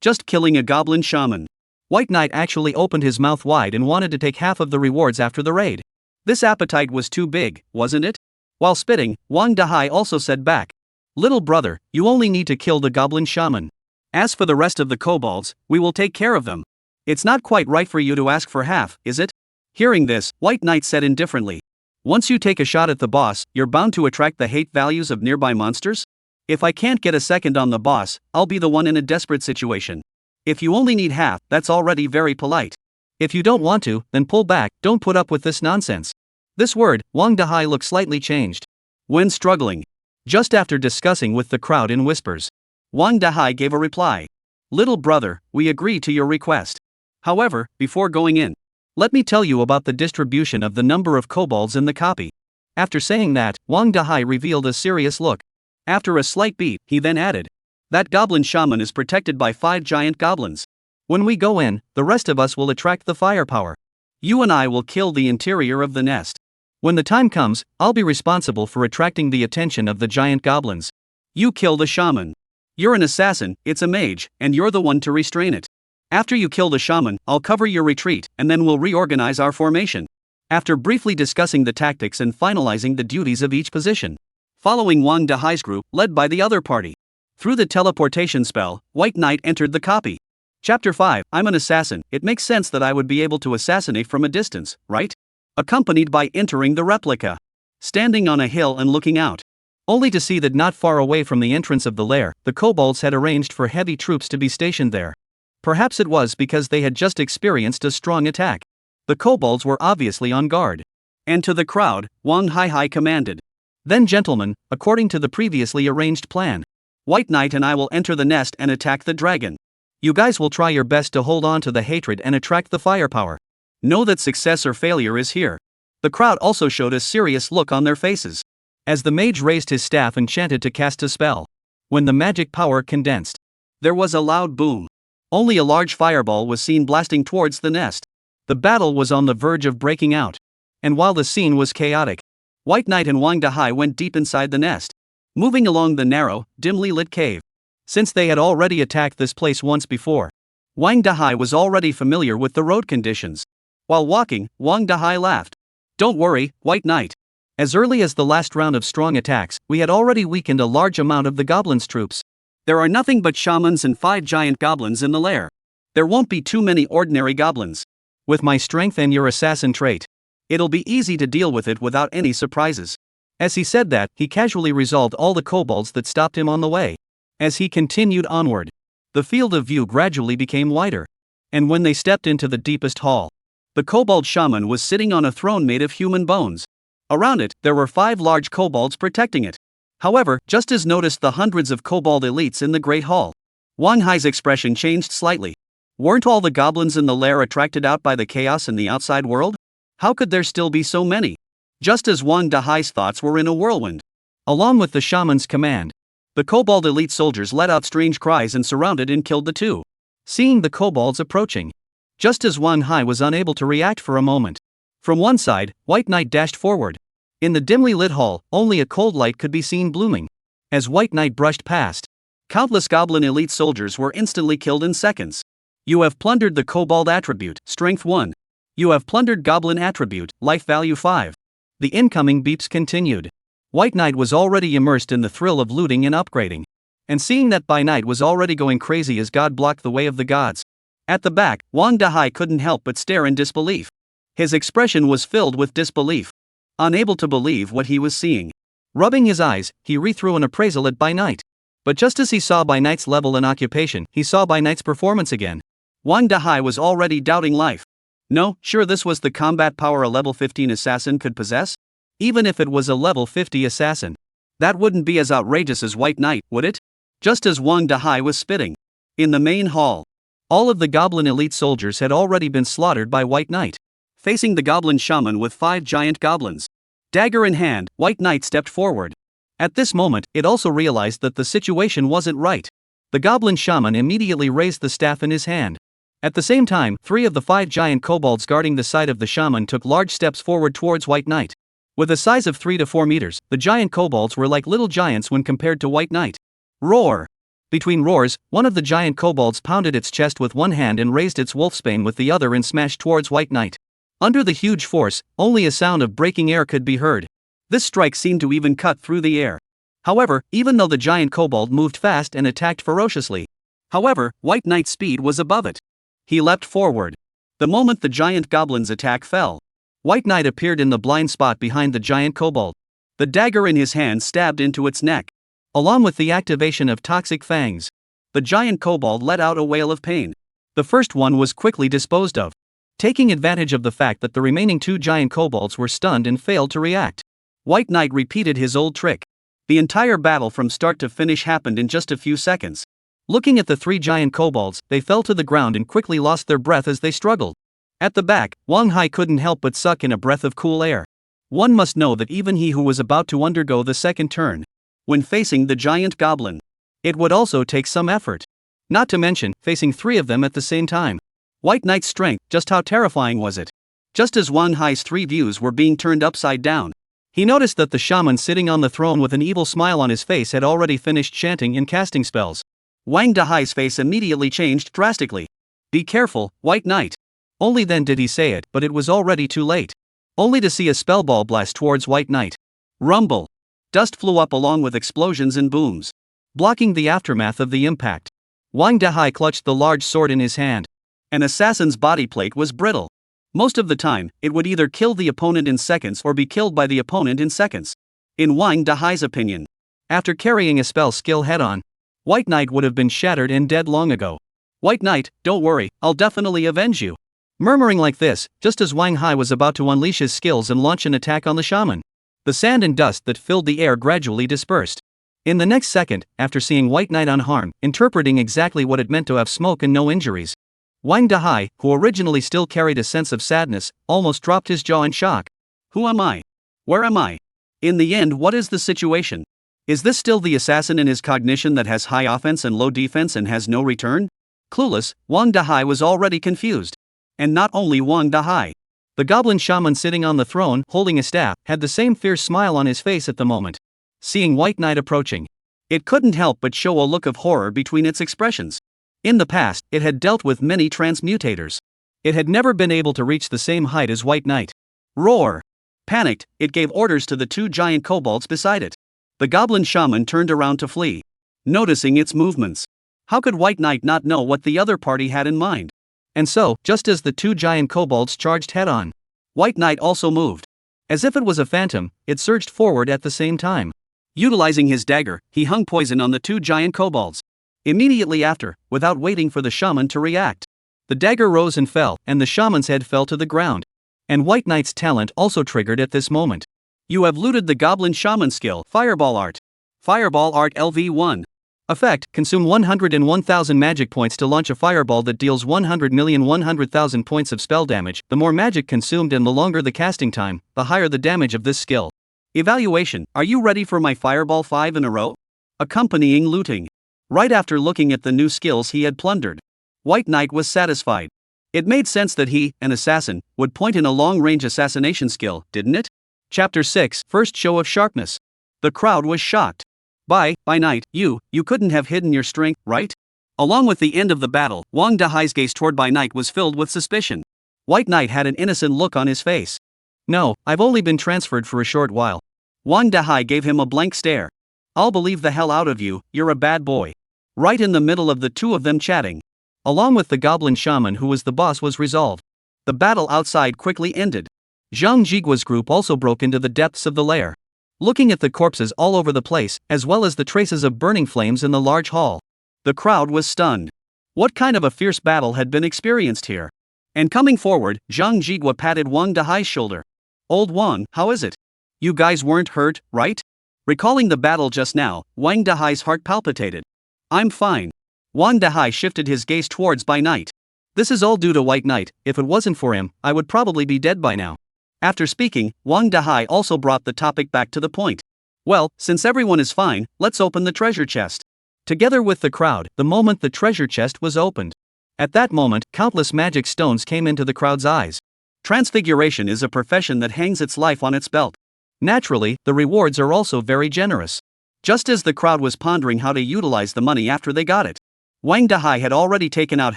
Just killing a goblin shaman. White Knight actually opened his mouth wide and wanted to take half of the rewards after the raid. This appetite was too big, wasn't it? While spitting, Wang Dahai also said back. Little brother, you only need to kill the goblin shaman. As for the rest of the kobolds, we will take care of them. It's not quite right for you to ask for half, is it? Hearing this, White Knight said indifferently. Once you take a shot at the boss, you're bound to attract the hate values of nearby monsters? If I can't get a second on the boss, I'll be the one in a desperate situation. If you only need half, that's already very polite. If you don't want to, then pull back, don't put up with this nonsense. This word, Wang Dahai looked slightly changed. When struggling. Just after discussing with the crowd in whispers, Wang Dahai gave a reply. Little brother, we agree to your request. However, before going in, let me tell you about the distribution of the number of kobolds in the copy. After saying that, Wang Dahai revealed a serious look. After a slight beat, he then added. That goblin shaman is protected by 5 giant goblins. When we go in, the rest of us will attract the firepower. You and I will kill the interior of the nest. When the time comes, I'll be responsible for attracting the attention of the giant goblins. You kill the shaman. You're an assassin, it's a mage, and you're the one to restrain it. After you kill the shaman, I'll cover your retreat, and then we'll reorganize our formation. After briefly discussing the tactics and finalizing the duties of each position, following Wang Dahai's group, led by the other party, Through the teleportation spell, White Knight entered the copy. Chapter 5, I'm an assassin. It makes sense that I would be able to assassinate from a distance, right? Accompanied by entering the replica. Standing on a hill and looking out. Only to see that not far away from the entrance of the lair, the kobolds had arranged for heavy troops to be stationed there. Perhaps it was because they had just experienced a strong attack. The kobolds were obviously on guard. And to the crowd, Wang Hai commanded. Then gentlemen, according to the previously arranged plan, White Knight and I will enter the nest and attack the dragon. You guys will try your best to hold on to the hatred and attract the firepower. Know that success or failure is here. The crowd also showed a serious look on their faces. As the mage raised his staff and chanted to cast a spell. When the magic power condensed, there was a loud boom. Only a large fireball was seen blasting towards the nest. The battle was on the verge of breaking out. And while the scene was chaotic, White Knight and Wang Dahai went deep inside the nest, moving along the narrow, dimly lit cave. Since they had already attacked this place once before, Wang Dahai was already familiar with the road conditions. While walking, Wang Dahai laughed. Don't worry, White Knight. As early as the last round of strong attacks, we had already weakened a large amount of the goblins' troops. There are nothing but shamans and 5 giant goblins in the lair. There won't be too many ordinary goblins. With my strength and your assassin trait, it'll be easy to deal with it without any surprises. As he said that, he casually resolved all the kobolds that stopped him on the way. As he continued onward, the field of view gradually became wider. And when they stepped into the deepest hall, the kobold shaman was sitting on a throne made of human bones. Around it, there were 5 large kobolds protecting it. However, just as noticed the hundreds of kobold elites in the Great Hall, Wang Hai's expression changed slightly. Weren't all the goblins in the lair attracted out by the chaos in the outside world? How could there still be so many? Just as Wang Dahai's thoughts were in a whirlwind. Along with the shaman's command, the kobold elite soldiers let out strange cries and surrounded and killed the 2. Seeing the kobolds approaching, just as Wang Hai was unable to react for a moment, from one side, White Knight dashed forward. In the dimly lit hall, only a cold light could be seen blooming. As White Knight brushed past, countless goblin elite soldiers were instantly killed in seconds. You have plundered the kobold attribute, strength 1. You have plundered goblin attribute, life value 5. The incoming beeps continued. White Knight was already immersed in the thrill of looting and upgrading. And seeing that by night was already going crazy as God blocked the way of the gods. At the back, Wang Dahai couldn't help but stare in disbelief. His expression was filled with disbelief. Unable to believe what he was seeing. Rubbing his eyes, he rethrew an appraisal at By Night. But just as he saw By Night's level and occupation, he saw By Night's performance again. Wang Dahai was already doubting life. No, sure, this was the combat power a level 15 assassin could possess? Even if it was a level 50 assassin, that wouldn't be as outrageous as White Knight, would it? Just as Wang Dahai was spitting. In the main hall, all of the goblin elite soldiers had already been slaughtered by White Knight. Facing the goblin shaman with 5 giant goblins, dagger in hand, White Knight stepped forward. At this moment, it also realized that the situation wasn't right. The goblin shaman immediately raised the staff in his hand. At the same time, 3 of the 5 giant kobolds guarding the side of the shaman took large steps forward towards White Knight. With a size of 3 to 4 meters, the giant kobolds were like little giants when compared to White Knight. Roar! Between roars, one of the giant kobolds pounded its chest with one hand and raised its wolfsbane with the other and smashed towards White Knight. Under the huge force, only a sound of breaking air could be heard. This strike seemed to even cut through the air. However, even though the giant kobold moved fast and attacked ferociously, White Knight's speed was above it. He leapt forward. The moment the giant goblin's attack fell, White Knight appeared in the blind spot behind the giant kobold. The dagger in his hand stabbed into its neck. Along with the activation of toxic fangs, the giant kobold let out a wail of pain. The first one was quickly disposed of. Taking advantage of the fact that the remaining 2 giant kobolds were stunned and failed to react, White Knight repeated his old trick. The entire battle from start to finish happened in just a few seconds. Looking at the 3 giant kobolds, they fell to the ground and quickly lost their breath as they struggled. At the back, Wang Hai couldn't help but suck in a breath of cool air. One must know that even he who was about to undergo the second turn, when facing the giant goblin, it would also take some effort. Not to mention, facing 3 of them at the same time. White Knight's strength, just how terrifying was it? Just as Wang Hai's 3 views were being turned upside down, he noticed that the shaman sitting on the throne with an evil smile on his face had already finished chanting and casting spells. Wang Dahai's face immediately changed drastically. Be careful, White Knight. Only then did he say it, but it was already too late. Only to see a spellball blast towards White Knight. Rumble. Dust flew up along with explosions and booms. blocking the aftermath of the impact. Wang Dahai clutched the large sword in his hand. An assassin's body plate was brittle. Most of the time, it would either kill the opponent in seconds or be killed by the opponent in seconds. In Wang Dahai's opinion, after carrying a spell skill head-on, White Knight would have been shattered and dead long ago. White Knight, don't worry, I'll definitely avenge you. Murmuring like this, just as Wang Hai was about to unleash his skills and launch an attack on the shaman, the sand and dust that filled the air gradually dispersed. In the next second, after seeing White Knight unharmed, interpreting exactly what it meant to have smoke and no injuries, Wang Dahai, who originally still carried a sense of sadness, almost dropped his jaw in shock. Who am I? Where am I? In the end, what is the situation? Is this still the assassin in his cognition that has high offense and low defense and has no return? Clueless, Wang Dahai was already confused. And not only Wang Dahai. The goblin shaman sitting on the throne, holding a staff, had the same fierce smile on his face at the moment. Seeing White Knight approaching, it couldn't help but show a look of horror between its expressions. In the past, it had dealt with many transmutators. It had never been able to reach the same height as White Knight. Roar! Panicked, it gave orders to the two giant kobolds beside it. The goblin shaman turned around to flee, noticing its movements. How could White Knight not know what the other party had in mind? And so, just as the two giant kobolds charged head-on, White Knight also moved. As if it was a phantom, it surged forward at the same time. Utilizing his dagger, he hung poison on the two giant kobolds. Immediately after, without waiting for the shaman to react, the dagger rose and fell, and the shaman's head fell to the ground. And White Knight's talent also triggered at this moment. You have looted the goblin shaman skill, Fireball Art. Fireball Art LV1. Effect: consume 101,000 magic points to launch a fireball that deals 100,100,000 points of spell damage. The more magic consumed and the longer the casting time, the higher the damage of this skill. Evaluation: are you ready for my fireball 5 in a row? Accompanying looting. Right after looking at the new skills he had plundered, White Knight was satisfied. It made sense that he, an assassin, would point in a long-range assassination skill, didn't it? Chapter 6, First Show of Sharpness. The crowd was shocked. By night, you couldn't have hidden your strength, right? Along with the end of the battle, Wang Dahai's gaze toward By Night was filled with suspicion. White Knight had an innocent look on his face. No, I've only been transferred for a short while. Wang Dahai gave him a blank stare. I'll believe the hell out of you, you're a bad boy. Right in the middle of the two of them chatting, along with the goblin shaman who was the boss, was resolved. The battle outside quickly ended. Zhang Jigua's group also broke into the depths of the lair, looking at the corpses all over the place, as well as the traces of burning flames in the large hall. The crowd was stunned. What kind of a fierce battle had been experienced here? And coming forward, Zhang Jigua patted Wang Dahai's shoulder. Old Wang, how is it? You guys weren't hurt, right? Recalling the battle just now, Wang Dahai's heart palpitated. I'm fine. Wang Dahai shifted his gaze towards By Night. This is all due to White Knight. If it wasn't for him, I would probably be dead by now. After speaking, Wang Dahai also brought the topic back to the point. Well, since everyone is fine, let's open the treasure chest. Together with the crowd, the moment the treasure chest was opened. At that moment, countless magic stones came into the crowd's eyes. Transfiguration is a profession that hangs its life on its belt. Naturally, the rewards are also very generous. Just as the crowd was pondering how to utilize the money after they got it, Wang Dahai had already taken out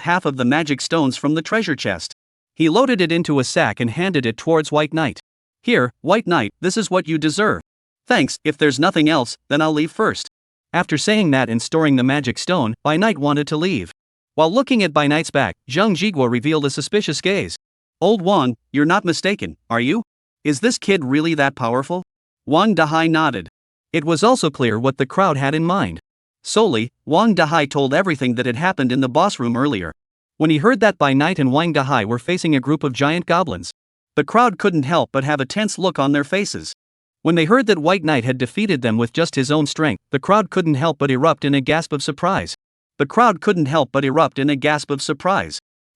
half of the magic stones from the treasure chest. He loaded it into a sack and handed it towards White Knight. Here, White Knight, this is what you deserve. Thanks, if there's nothing else, then I'll leave first. After saying that and storing the magic stone, By Night wanted to leave. While looking at By Night's back, Zhang Jigua revealed a suspicious gaze. Old Wang, you're not mistaken, are you? Is this kid really that powerful? Wang Dahai nodded. It was also clear what the crowd had in mind. Solely, Wang Dahai told everything that had happened in the boss room earlier. When he heard that By Night and Wang Dahai were facing a group of giant goblins, the crowd couldn't help but have a tense look on their faces. When they heard that White Knight had defeated them with just his own strength, the crowd couldn't help but erupt in a gasp of surprise.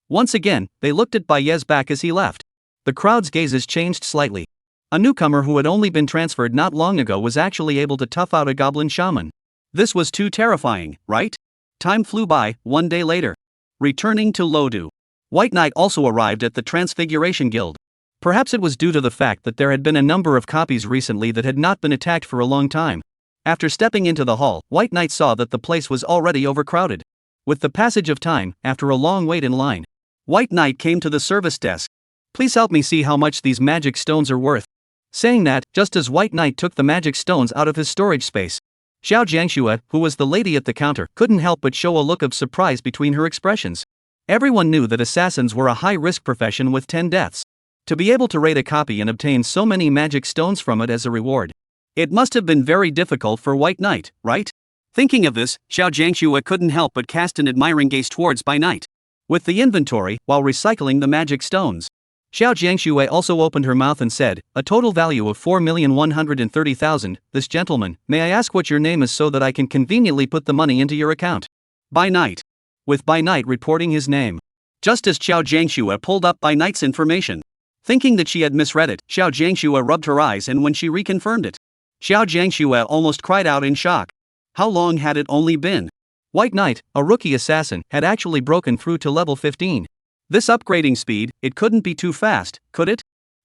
Once again, they looked at Bai Ye's back as he left. The crowd's gazes changed slightly. A newcomer who had only been transferred not long ago was actually able to tough out a goblin shaman. This was too terrifying, right? Time flew by. 1 day later. Returning to Lodu, White Knight also arrived at the Transfiguration Guild. Perhaps it was due to the fact that there had been a number of copies recently that had not been attacked for a long time. After stepping into the hall, White Knight saw that the place was already overcrowded. With the passage of time, after a long wait in line, White Knight came to the service desk. Please help me see how much these magic stones are worth. Saying that, just as White Knight took the magic stones out of his storage space, Xiao Jiangxue, who was the lady at the counter, couldn't help but show a look of surprise between her expressions. Everyone knew that assassins were a high-risk profession with 10 deaths. To be able to raid a copy and obtain so many magic stones from it as a reward, it must have been very difficult for White Knight, right? Thinking of this, Xiao Jiangxue couldn't help but cast an admiring gaze towards By Night. With the inventory, while recycling the magic stones, Xiao Jiangxue also opened her mouth and said, "A total value of 4,130,000, this gentleman, may I ask what your name is so that I can conveniently put the money into your account?" By Night. With By Night reporting his name. Just as Xiao Jiangxue pulled up By Night's information. Thinking that she had misread it, Xiao Jiangxue rubbed her eyes, and when she reconfirmed it, Xiao Jiangxue almost cried out in shock. How long had it only been? White Knight, a rookie assassin, had actually broken through to level 15. This upgrading speed, it couldn't be too fast, could it?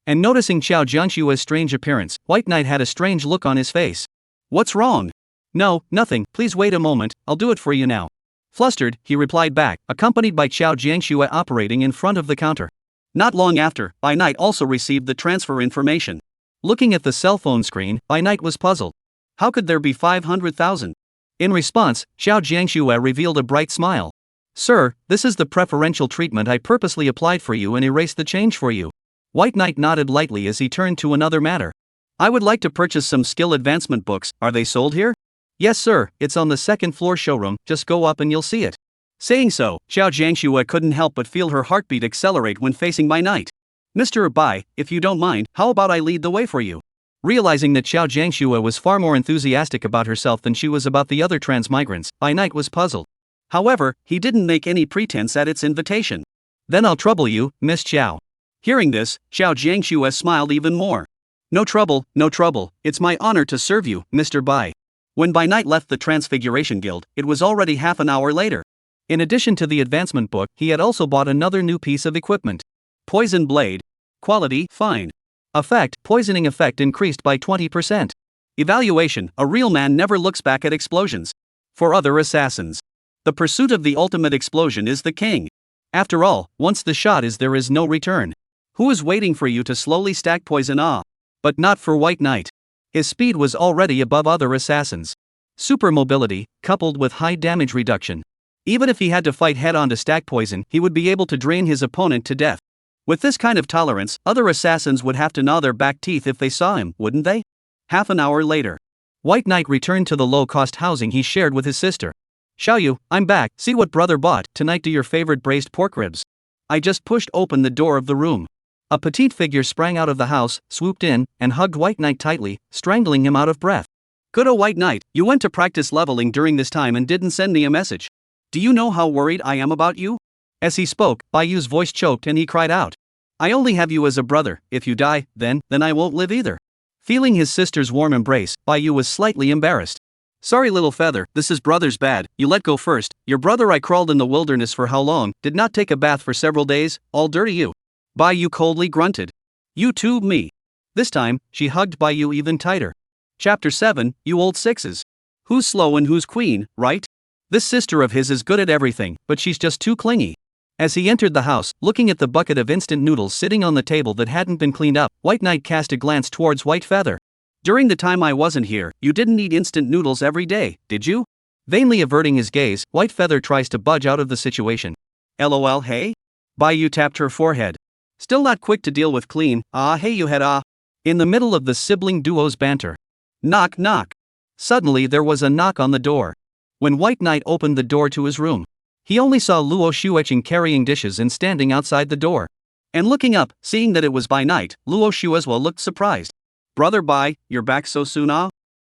And noticing Xiao Jiangxue's strange appearance, White Knight had a strange look on his face. What's wrong? No, nothing, please wait a moment, I'll do it for you now. Flustered, he replied back, accompanied by Xiao Jiangxue operating in front of the counter. Not long after, By Night also received the transfer information. Looking at the cell phone screen, By Night was puzzled. How could there be 500,000? In response, Xiao Jiangxue revealed a bright smile. Sir, this is the preferential treatment I purposely applied for you and erased the change for you. White Knight nodded lightly as he turned to another matter. I would like to purchase some skill advancement books, are they sold here? Yes sir, it's on the second floor showroom, just go up and you'll see it. Saying so, Xiao Jiangxue couldn't help but feel her heartbeat accelerate when facing By Night. Mr. Bai, if you don't mind, how about I lead the way for you? Realizing that Xiao Jiangxue was far more enthusiastic about herself than she was about the other transmigrants, By Night was puzzled. However, he didn't make any pretense at its invitation. Then I'll trouble you, Miss Xiao. Hearing this, Xiao Jiangxue smiled even more. No trouble, it's my honor to serve you, Mr. Bai. When By Night left the Transfiguration Guild, it was already half an hour later. In addition to the advancement book, he had also bought another new piece of equipment. Poison Blade. Quality, fine. Effect, poisoning effect increased by 20%. Evaluation, a real man never looks back at explosions. For other assassins, the pursuit of the ultimate explosion is the king. After all, once the shot is there is no return. Who is waiting for you to slowly stack poison? But not for White Knight. His speed was already above other assassins. Super mobility, coupled with high damage reduction. Even if he had to fight head-on to stack poison, he would be able to drain his opponent to death. With this kind of tolerance, other assassins would have to gnaw their back teeth if they saw him, wouldn't they? Half an hour later, White Knight returned to the low-cost housing he shared with his sister. Xiaoyu, I'm back, see what brother bought tonight to your favorite braised pork ribs. I just pushed open the door of the room. A petite figure sprang out of the house, swooped in, and hugged White Knight tightly, strangling him out of breath. Good old White Knight, you went to practice leveling during this time and didn't send me a message. Do you know how worried I am about you? As he spoke, Baiyu's voice choked and he cried out. I only have you as a brother, if you die, then I won't live either. Feeling his sister's warm embrace, Baiyu was slightly embarrassed. Sorry little feather, this is brother's bad, you let go first, your brother I crawled in the wilderness for how long, did not take a bath for several days, all dirty you. Baiyu coldly grunted. You too, me. This time, she hugged Baiyu even tighter. Chapter 7, You Old Sixes. Who's slow and who's queen, right? This sister of his is good at everything, but she's just too clingy. As he entered the house, looking at the bucket of instant noodles sitting on the table that hadn't been cleaned up, White Knight cast a glance towards White Feather. During the time I wasn't here, you didn't eat instant noodles every day, did you? Vainly averting his gaze, White Feather tries to budge out of the situation. LOL, hey? Baiyu tapped her forehead. Still not quick to deal with clean, hey you had in the middle of the sibling duo's banter. Knock knock. Suddenly there was a knock on the door. When White Knight opened the door to his room, he only saw Luo Shueqing carrying dishes and standing outside the door. And looking up, seeing that it was By Night, Luo Shuezwa looked surprised. Brother Bai, you're back so soon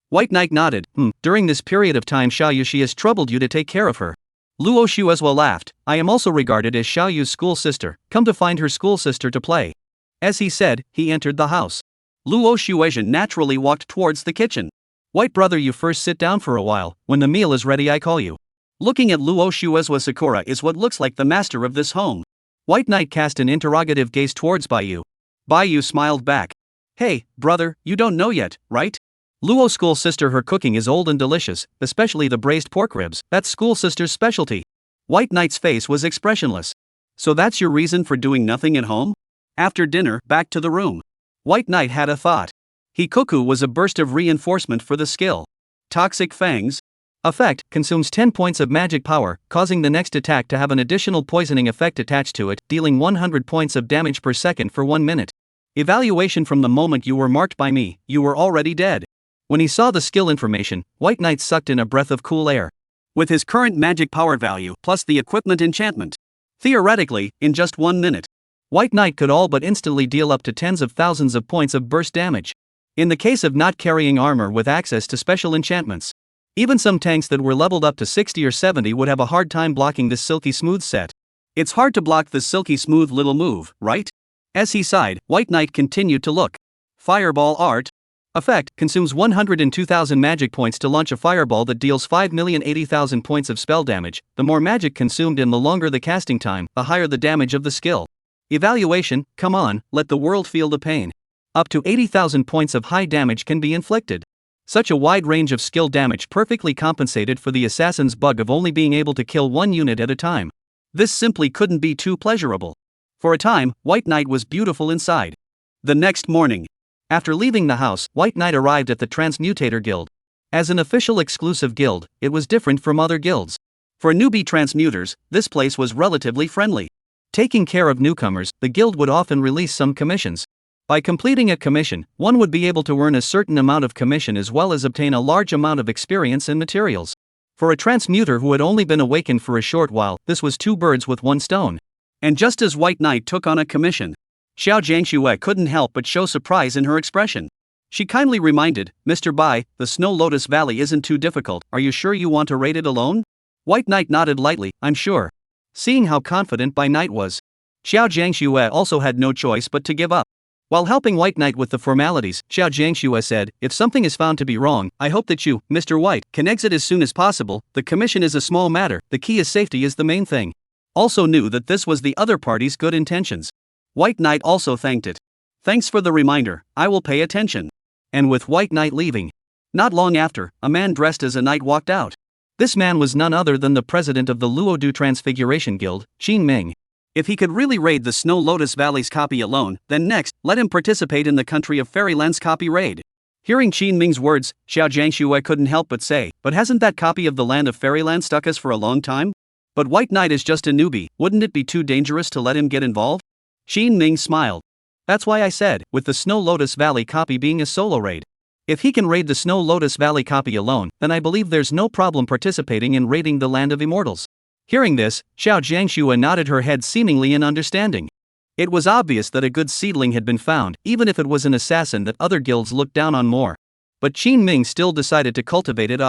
White Knight nodded. During this period of time Xiaoyu has troubled you to take care of her. Luo Shuezwa laughed. I am also regarded as Xiaoyu's school sister, come to find her school sister to play. As he said, he entered the house. Luo Shuezhen naturally walked towards the kitchen. White brother, you first sit down for a while, when the meal is ready I call you. Looking at Luo Shuezwa, Sakura is what looks like the master of this home. White Knight cast an interrogative gaze towards Baiyu. Baiyu smiled back. Hey, brother, you don't know yet, right? Luo's school sister, her cooking is old and delicious, especially the braised pork ribs, that's school sister's specialty. White Knight's face was expressionless. So that's your reason for doing nothing at home? After dinner, back to the room. White Knight had a thought. Hikoku was a burst of reinforcement for the skill. Toxic Fangs. Effect, consumes 10 points of magic power, causing the next attack to have an additional poisoning effect attached to it, dealing 100 points of damage per second for 1 minute. Evaluation: from the moment you were marked by me, you were already dead. When he saw the skill information, White Knight sucked in a breath of cool air. With his current magic power value, plus the equipment enchantment, theoretically, in just 1 minute, White Knight could all but instantly deal up to tens of thousands of points of burst damage. In the case of not carrying armor with access to special enchantments, even some tanks that were leveled up to 60 or 70 would have a hard time blocking this silky smooth set. It's hard to block this silky smooth little move, right? As he sighed, White Knight continued to look. Fireball art. Effect, consumes 102,000 magic points to launch a fireball that deals 5,080,000 points of spell damage. The more magic consumed and the longer the casting time, the higher the damage of the skill. Evaluation: come on, let the world feel the pain. Up to 80,000 points of high damage can be inflicted. Such a wide range of skill damage perfectly compensated for the assassin's bug of only being able to kill one unit at a time. This simply couldn't be too pleasurable. For a time, White Knight was beautiful inside. The next morning, after leaving the house, White Knight arrived at the Transmutator Guild. As an official exclusive guild, it was different from other guilds. For newbie transmuters, this place was relatively friendly. Taking care of newcomers, the guild would often release some commissions. By completing a commission, one would be able to earn a certain amount of commission as well as obtain a large amount of experience and materials. For a transmuter who had only been awakened for a short while, this was 2 birds with 1 stone. And just as White Knight took on a commission, Xiao Jiangxue couldn't help but show surprise in her expression. She kindly reminded, "Mr. Bai, the Snow Lotus Valley isn't too difficult, are you sure you want to raid it alone?" White Knight nodded lightly, "I'm sure." Seeing how confident Bai Knight was, Xiao Jiangxue also had no choice but to give up. While helping White Knight with the formalities, Xiao Jiangxue said, "If something is found to be wrong, I hope that you, Mr. White, can exit as soon as possible. The commission is a small matter, the key is safety is the main thing." Also knew that this was the other party's good intentions. White Knight also thanked it. "Thanks for the reminder, I will pay attention." And with White Knight leaving, not long after, a man dressed as a knight walked out. This man was none other than the president of the Luodu Transfiguration Guild, Qin Ming. If he could really raid the Snow Lotus Valley's copy alone, then next, let him participate in the Country of Fairyland's copy raid. Hearing Qin Ming's words, Xiao Jiangxue couldn't help but say, "But hasn't that copy of the Land of Fairyland stuck us for a long time? But White Knight is just a newbie, wouldn't it be too dangerous to let him get involved?" Qin Ming smiled. "That's why I said, with the Snow Lotus Valley copy being a solo raid. If he can raid the Snow Lotus Valley copy alone, then I believe there's no problem participating in raiding the Land of Immortals." Hearing this, Xiao Jiangxue nodded her head seemingly in understanding. It was obvious that a good seedling had been found, even if it was an assassin that other guilds looked down on more. But Qin Ming still decided to cultivate it.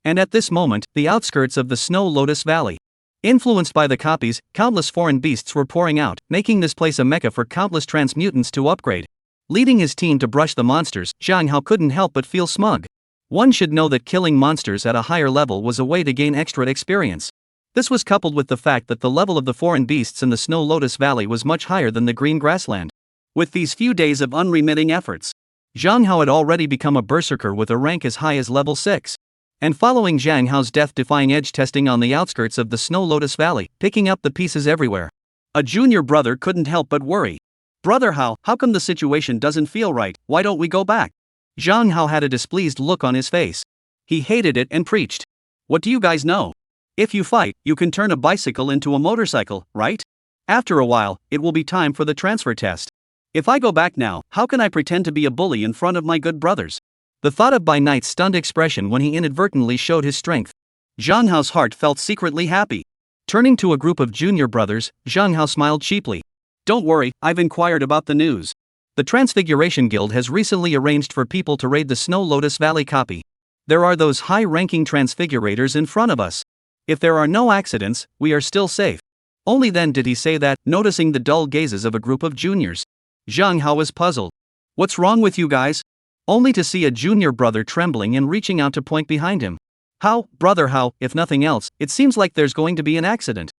And at this moment, the outskirts of the Snow Lotus Valley. Influenced by the copies, countless foreign beasts were pouring out, making this place a mecca for countless transmutants to upgrade. Leading his team to brush the monsters, Zhang Hao couldn't help but feel smug. One should know that killing monsters at a higher level was a way to gain extra experience. This was coupled with the fact that the level of the foreign beasts in the Snow Lotus Valley was much higher than the green grassland. With these few days of unremitting efforts, Zhang Hao had already become a berserker with a rank as high as level 6. And following Zhang Hao's death-defying edge testing on the outskirts of the Snow Lotus Valley, picking up the pieces everywhere, a junior brother couldn't help but worry. "Brother Hao, how come the situation doesn't feel right? Why don't we go back?" Zhang Hao had a displeased look on his face. He hated it and preached, "What do you guys know? If you fight, you can turn a bicycle into a motorcycle, right? After a while, it will be time for the transfer test. If I go back now, how can I pretend to be a bully in front of my good brothers?" The thought of Bai Knight's stunned expression when he inadvertently showed his strength. Zhang Hao's heart felt secretly happy. Turning to a group of junior brothers, Zhang Hao smiled cheaply. "Don't worry, I've inquired about the news. The Transfiguration Guild has recently arranged for people to raid the Snow Lotus Valley copy. There are those high-ranking transfigurators in front of us. If there are no accidents, we are still safe." Only then did he say that, noticing the dull gazes of a group of juniors. Zhang Hao was puzzled. "What's wrong with you guys?" Only to see a junior brother trembling and reaching out to point behind him. "How, brother Hao, if nothing else, it seems like there's going to be an accident."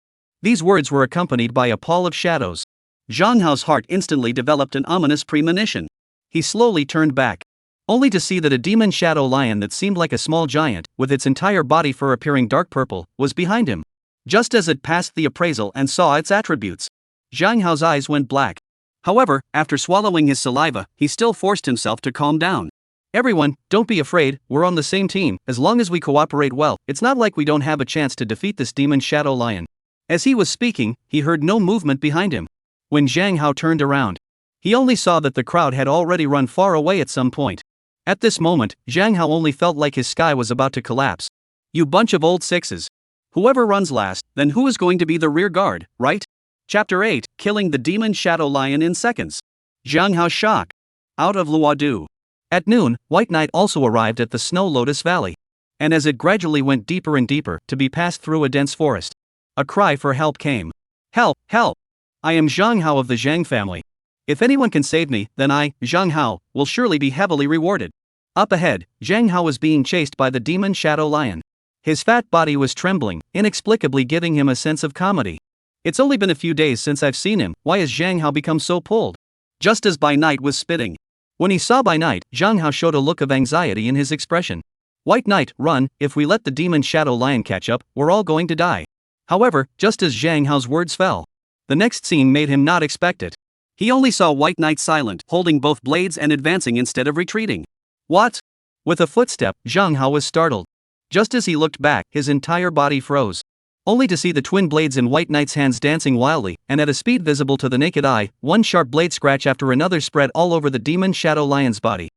These words were accompanied by a pall of shadows. Zhang Hao's heart instantly developed an ominous premonition. He slowly turned back, only to see that a demon shadow lion that seemed like a small giant, with its entire body fur appearing dark purple, was behind him. Just as it passed the appraisal and saw its attributes, Zhang Hao's eyes went black. However, after swallowing his saliva, he still forced himself to calm down. Everyone, don't be afraid, we're on the same team. As long as we cooperate well, it's not like we don't have a chance to defeat this demon shadow lion. As he was speaking, he heard no movement behind him. When Zhang Hao turned around, he only saw that the crowd had already run far away at some point. At this moment, Zhang Hao only felt like his sky was about to collapse. You bunch of old sixes. Whoever runs last, then who is going to be the rear guard, right? Chapter 8, Killing the Demon Shadow Lion in Seconds. Zhang Hao's shock. Out of Luodu. At noon, White Knight also arrived at the Snow Lotus Valley. And as it gradually went deeper and deeper, to be passed through a dense forest, a cry for help came. Help, help! I am Zhang Hao of the Zhang family. If anyone can save me, then I, Zhang Hao, will surely be heavily rewarded. Up ahead, Zhang Hao was being chased by the demon shadow lion. His fat body was trembling, inexplicably giving him a sense of comedy. It's only been a few days since I've seen him, why has Zhang Hao become so pulled? Just as By Night was spitting. When he saw By Night, Zhang Hao showed a look of anxiety in his expression. White Knight, run, if we let the demon shadow lion catch up, we're all going to die. However, just as Zhang Hao's words fell, the next scene made him not expect it. He only saw White Knight silent, holding both blades and advancing instead of retreating. What? With a footstep, Zhang Hao was startled. Just as he looked back, his entire body froze. Only to see the twin blades in White Knight's hands dancing wildly, and at a speed visible to the naked eye, one sharp blade scratch after another spread all over the demon shadow lion's body.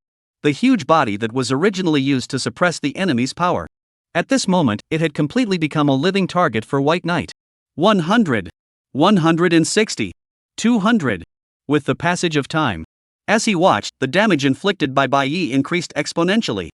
The huge body that was originally used to suppress the enemy's power. At this moment, it had completely become a living target for White Knight. 100. 160. 200. With the passage of time. As he watched, the damage inflicted by Bai Yi increased exponentially.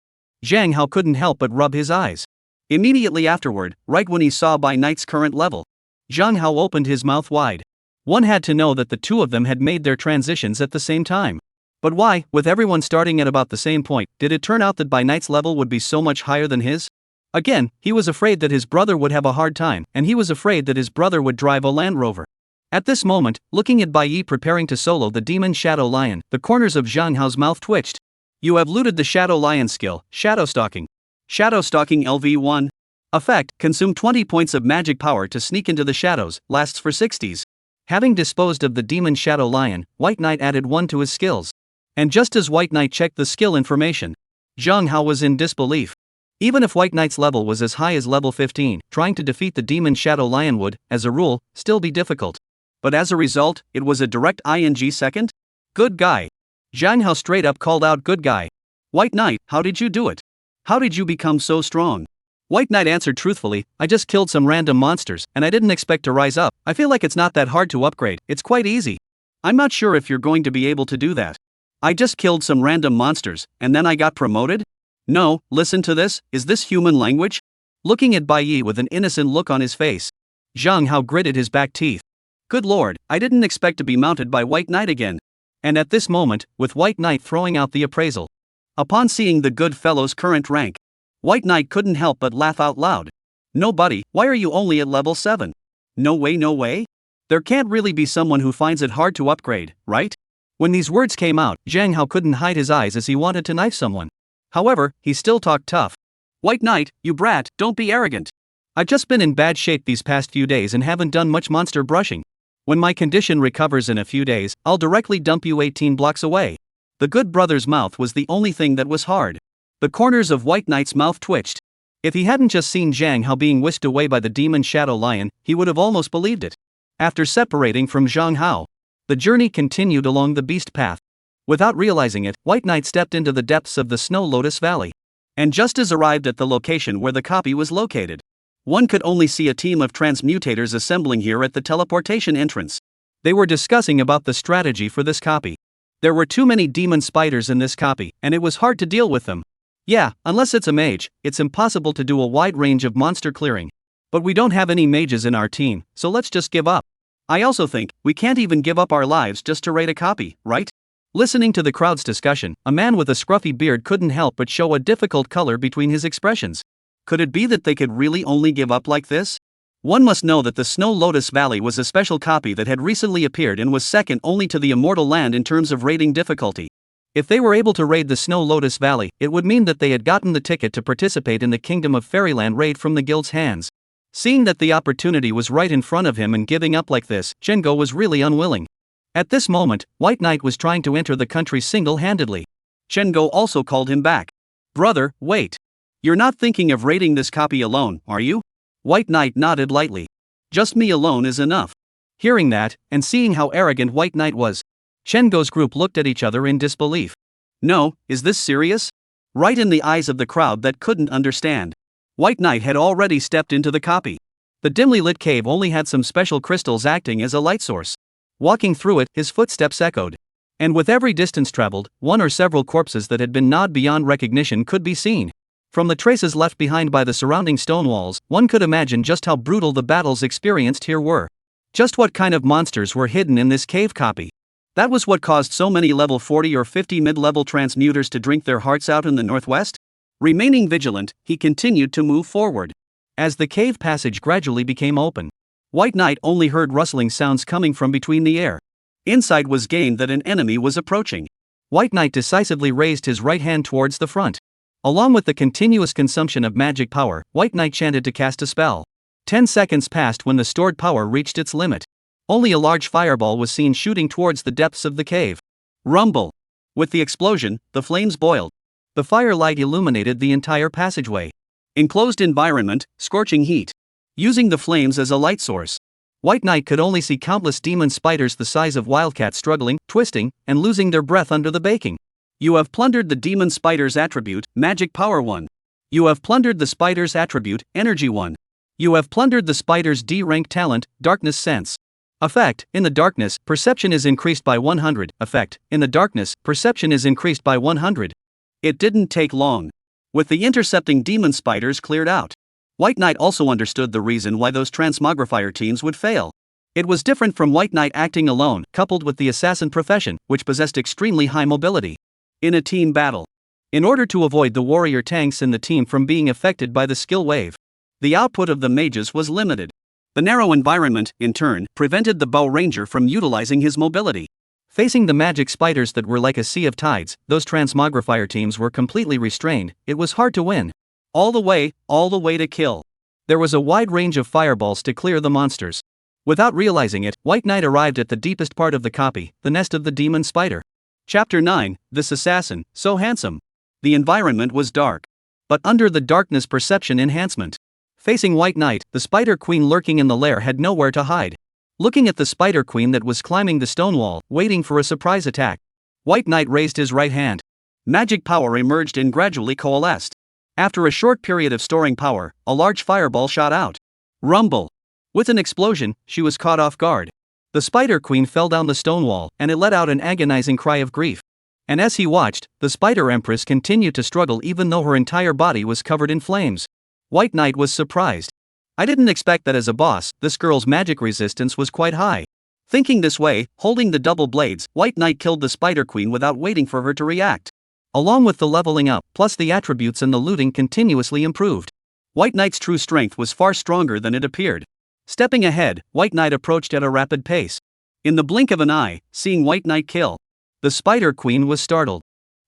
Zhang Hao couldn't help but rub his eyes. Immediately afterward, right when he saw Bai Knight's current level, Zhang Hao opened his mouth wide. One had to know that the two of them had made their transitions at the same time. But why, with everyone starting at about the same point, did it turn out that Bai Knight's level would be so much higher than his? Again, he was afraid that his brother would have a hard time, and he was afraid that his brother would drive a Land Rover. At this moment, looking at Bai Yi preparing to solo the demon shadow lion, the corners of Zhang Hao's mouth twitched. You have looted the shadow lion skill, Shadow Stalking. Shadow Stalking LV1. Effect, consume 20 points of magic power to sneak into the shadows, lasts for 60s. Having disposed of the demon shadow lion, White Knight added 1 to his skills. And just as White Knight checked the skill information, Zhang Hao was in disbelief. Even if White Knight's level was as high as level 15, trying to defeat the demon shadow lion would, as a rule, still be difficult. But as a result, it was a direct ING second? Good guy. Zhang Hao straight up called out good guy. White Knight, how did you do it? How did you become so strong? White Knight answered truthfully, I just killed some random monsters, and I didn't expect to rise up. I feel like it's not that hard to upgrade, it's quite easy. I'm not sure if you're going to be able to do that. I just killed some random monsters, and then I got promoted? No, listen to this, is this human language? Looking at Bai Yi with an innocent look on his face, Zhang Hao gritted his back teeth. Good lord, I didn't expect to be mounted by White Knight again. And at this moment, with White Knight throwing out the appraisal. Upon seeing the good fellow's current rank, White Knight couldn't help but laugh out loud. No buddy, why are you only at level 7? No way, no way? There can't really be someone who finds it hard to upgrade, right? When these words came out, Zhang Hao couldn't hide his eyes as he wanted to knife someone. However, he still talked tough. White Knight, you brat, don't be arrogant. I've just been in bad shape these past few days and haven't done much monster brushing. When my condition recovers in a few days, I'll directly dump you 18 blocks away. The good brother's mouth was the only thing that was hard. The corners of White Knight's mouth twitched. If he hadn't just seen Zhang Hao being whisked away by the demon shadow lion, he would have almost believed it. After separating from Zhang Hao, the journey continued along the beast path. Without realizing it, White Knight stepped into the depths of the Snow Lotus Valley. And just as arrived at the location where the copy was located, one could only see a team of transmutators assembling here at the teleportation entrance. They were discussing about the strategy for this copy. There were too many demon spiders in this copy, and it was hard to deal with them. Yeah, unless it's a mage, it's impossible to do a wide range of monster clearing. But we don't have any mages in our team, so let's just give up. I also think, we can't even give up our lives just to raid a copy, right? Listening to the crowd's discussion, a man with a scruffy beard couldn't help but show a difficult color between his expressions. Could it be that they could really only give up like this? One must know that the Snow Lotus Valley was a special copy that had recently appeared and was second only to the Immortal Land in terms of raiding difficulty. If they were able to raid the Snow Lotus Valley, it would mean that they had gotten the ticket to participate in the Kingdom of Fairyland raid from the guild's hands. Seeing that the opportunity was right in front of him and giving up like this, Jingo was really unwilling. At this moment, White Knight was trying to enter the country single-handedly. Go also called him back. Brother, wait. You're not thinking of raiding this copy alone, are you? White Knight nodded lightly. Just me alone is enough. Hearing that, and seeing how arrogant White Knight was, Go's group looked at each other in disbelief. No, is this serious? Right in the eyes of the crowd that couldn't understand. White Knight had already stepped into the copy. The dimly lit cave only had some special crystals acting as a light source. Walking through it, his footsteps echoed. And with every distance traveled, one or several corpses that had been gnawed beyond recognition could be seen. From the traces left behind by the surrounding stone walls, one could imagine just how brutal the battles experienced here were. Just what kind of monsters were hidden in this cave copy? That was what caused so many level 40 or 50 mid-level transmuters to drink their hearts out in the northwest? Remaining vigilant, he continued to move forward. As the cave passage gradually became open, White Knight only heard rustling sounds coming from between the air. Insight was gained that an enemy was approaching. White Knight decisively raised his right hand towards the front. Along with the continuous consumption of magic power, White Knight chanted to cast a spell. 10 seconds passed when the stored power reached its limit. Only a large fireball was seen shooting towards the depths of the cave. Rumble! With the explosion, the flames boiled. The firelight illuminated the entire passageway. Enclosed environment, scorching heat. Using the flames as a light source, White Knight could only see countless demon spiders the size of wildcats struggling, twisting, and losing their breath under the baking. You have plundered the demon spider's attribute, Magic Power 1. You have plundered the spider's attribute, Energy 1. You have plundered the spider's D-rank talent, Darkness Sense. Effect: in the darkness, perception is increased by 100. Effect: in the darkness, perception is increased by 100. It didn't take long. With the intercepting demon spiders cleared out, White Knight also understood the reason why those transmogrifier teams would fail. It was different from White Knight acting alone, coupled with the assassin profession, which possessed extremely high mobility. In a team battle, in order to avoid the warrior tanks in the team from being affected by the skill wave, the output of the mages was limited. The narrow environment, in turn, prevented the bow ranger from utilizing his mobility. Facing the magic spiders that were like a sea of tides, those transmogrifier teams were completely restrained. It was hard to win. All the way to kill. There was a wide range of fireballs to clear the monsters. Without realizing it, White Knight arrived at the deepest part of the copy, the nest of the demon spider. Chapter 9, This Assassin, So Handsome. The environment was dark. But under the darkness, perception enhancement. Facing White Knight, the Spider Queen lurking in the lair had nowhere to hide. Looking at the Spider Queen that was climbing the stone wall, waiting for a surprise attack, White Knight raised his right hand. Magic power emerged and gradually coalesced. After a short period of storing power, a large fireball shot out. Rumble! With an explosion, she was caught off guard. The Spider Queen fell down the stone wall, and it let out an agonizing cry of grief. And as he watched, the Spider Empress continued to struggle even though her entire body was covered in flames. White Knight was surprised. I didn't expect that as a boss, this girl's magic resistance was quite high. Thinking this way, holding the double blades, White Knight killed the Spider Queen without waiting for her to react. Along with the leveling up, plus the attributes and the looting continuously improved. White Knight's true strength was far stronger than it appeared. Stepping ahead, White Knight approached at a rapid pace. In the blink of an eye, seeing White Knight kill, the Spider Queen was startled.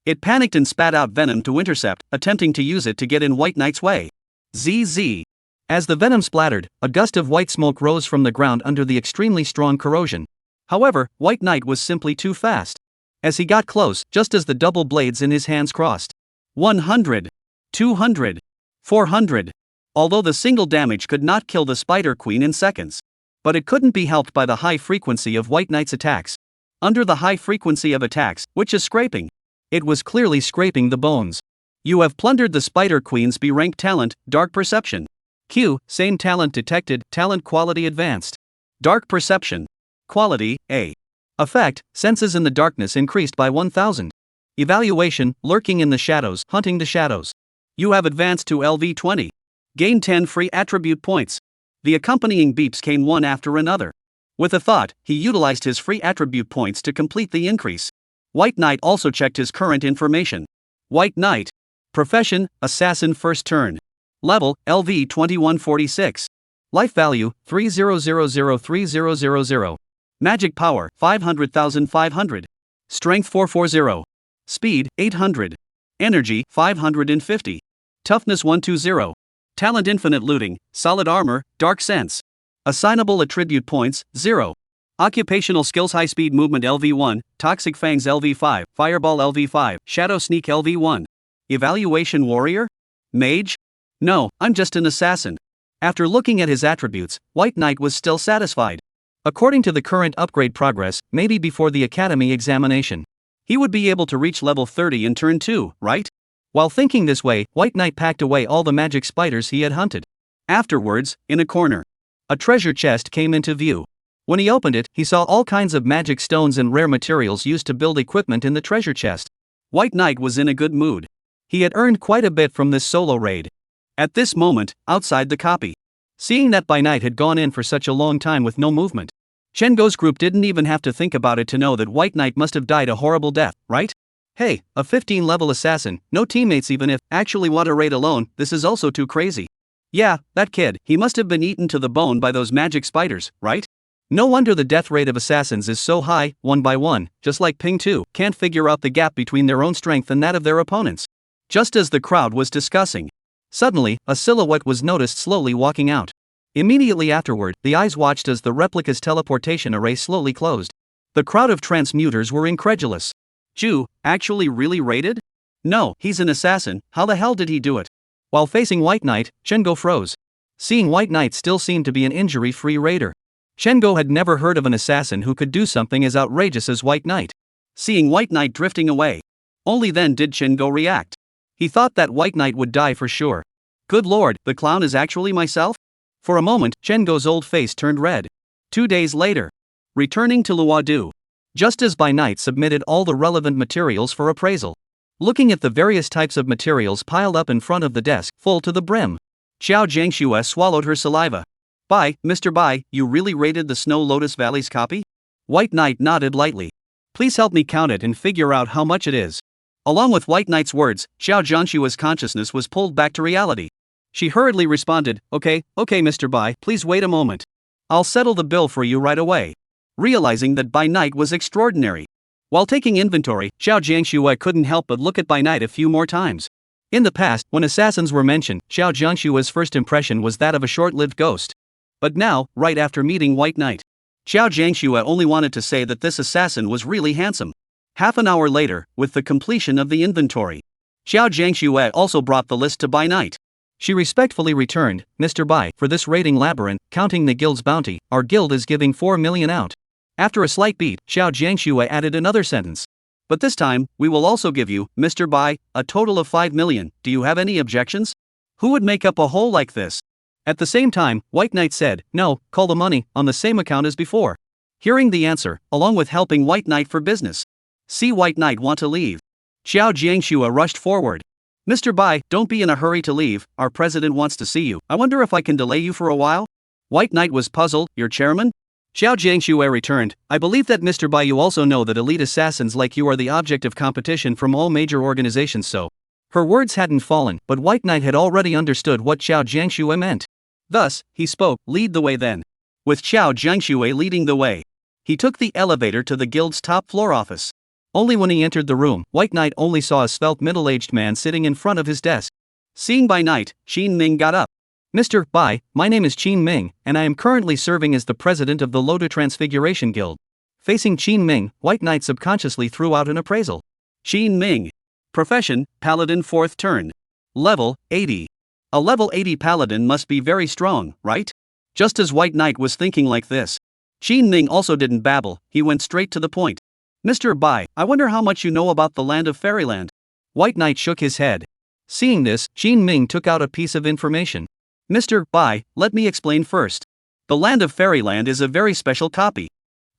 It panicked and spat out venom to intercept, attempting to use it to get in White Knight's way. ZZ. As the venom splattered, a gust of white smoke rose from the ground under the extremely strong corrosion. However, White Knight was simply too fast. As he got close, just as the double blades in his hands crossed. 100. 200. 400. Although the single damage could not kill the Spider Queen in seconds. But it couldn't be helped by the high frequency of White Knight's attacks. Under the high frequency of attacks, which is scraping, it was clearly scraping the bones. You have plundered the Spider Queen's B-rank talent, Dark Perception. Q, same talent detected, talent quality advanced. Dark Perception. Quality, A. Effect, senses in the darkness increased by 1000. Evaluation, lurking in the shadows, hunting the shadows. You have advanced to LV20. Gain 10 free attribute points. The accompanying beeps came one after another. With a thought, he utilized his free attribute points to complete the increase. White Knight also checked his current information. White Knight. Profession, Assassin first turn. Level, LV 2146. Life value, 30003000. Magic power, 500,500. Strength 440. Speed, 800. Energy, 550. Toughness 120. Talent infinite looting, solid armor, dark sense. Assignable attribute points, 0. Occupational skills high-speed movement LV1, toxic fangs LV5, fireball LV5, shadow sneak LV1. Evaluation warrior? Mage? No, I'm just an assassin. After looking at his attributes, White Knight was still satisfied. According to the current upgrade progress, maybe before the academy examination, he would be able to reach level 30 in turn 2, right? While thinking this way, White Knight packed away all the magic spiders he had hunted. Afterwards, in a corner, a treasure chest came into view. When he opened it, he saw all kinds of magic stones and rare materials used to build equipment in the treasure chest. White Knight was in a good mood. He had earned quite a bit from this solo raid. At this moment, outside the copy, seeing that By Night had gone in for such a long time with no movement, Shengo's group didn't even have to think about it to know that White Knight must have died a horrible death, right? Hey, a 15-level assassin, no teammates even if, actually want to raid alone, this is also too crazy. Yeah, that kid, he must have been eaten to the bone by those magic spiders, right? No wonder the death rate of assassins is so high, one by one, just like Ping 2 can't figure out the gap between their own strength and that of their opponents. Just as the crowd was discussing, suddenly, a silhouette was noticed slowly walking out. Immediately afterward, the eyes watched as the replica's teleportation array slowly closed. The crowd of transmuters were incredulous. Ju, actually really raided? No, he's an assassin, how the hell did he do it? While facing White Knight, Shengo froze. Seeing White Knight still seemed to be an injury-free raider. Shengo had never heard of an assassin who could do something as outrageous as White Knight. Seeing White Knight drifting away, only then did Shengo react. He thought that White Knight would die for sure. Good lord, the clown is actually myself? For a moment, Shengo's old face turned red. 2 days later, returning to Luodu, just as By Night submitted all the relevant materials for appraisal. Looking at the various types of materials piled up in front of the desk, full to the brim, Xiao Jiangxue swallowed her saliva. Mr. Bai, you really raided the Snow Lotus Valley's copy? White Knight nodded lightly. Please help me count it and figure out how much it is. Along with White Knight's words, Xiao Jiangshua's consciousness was pulled back to reality. She hurriedly responded, Okay, Mr. Bai, please wait a moment. I'll settle the bill for you right away. Realizing that By Night was extraordinary. While taking inventory, Xiao Jiangxue couldn't help but look at By Night a few more times. In the past, when assassins were mentioned, Xiao Jiangshue's first impression was that of a short-lived ghost. But now, right after meeting White Knight, Xiao Jiangxue only wanted to say that this assassin was really handsome. Half an hour later, with the completion of the inventory, Xiao Jiangxue also brought the list to By Night. She respectfully returned, Mr. Bai, for this raiding labyrinth, counting the guild's bounty, our guild is giving 4 million out. After a slight beat, Xiao Jiangxue added another sentence. But this time, we will also give you, Mr. Bai, a total of 5 million, do you have any objections? Who would make up a hole like this? At the same time, White Knight said, no, call the money, on the same account as before. Hearing the answer, along with helping White Knight for business. See White Knight want to leave. Xiao Jiangxue rushed forward. Mr. Bai, don't be in a hurry to leave, our president wants to see you, I wonder if I can delay you for a while? White Knight was puzzled, your chairman? Xiao Jiangxue returned, I believe that Mr. Bai you also know that elite assassins like you are the object of competition from all major organizations so. Her words hadn't fallen, but White Knight had already understood what Xiao Jiangxue meant. Thus, he spoke, lead the way then. With Xiao Jiangxue leading the way, he took the elevator to the guild's top floor office. Only when he entered the room, White Knight only saw a svelte middle-aged man sitting in front of his desk. Seeing By Night, Qin Ming got up. Mr. Bai, my name is Qin Ming, and I am currently serving as the president of the Lotu Transfiguration Guild. Facing Qin Ming, White Knight subconsciously threw out an appraisal. Qin Ming. Profession, Paladin 4th turn. Level, 80. A level 80 paladin must be very strong, right? Just as White Knight was thinking like this, Qin Ming also didn't babble, he went straight to the point. Mr. Bai, I wonder how much you know about the land of Fairyland. White Knight shook his head. Seeing this, Qin Ming took out a piece of information. Mr. Bai, let me explain first. The land of Fairyland is a very special copy.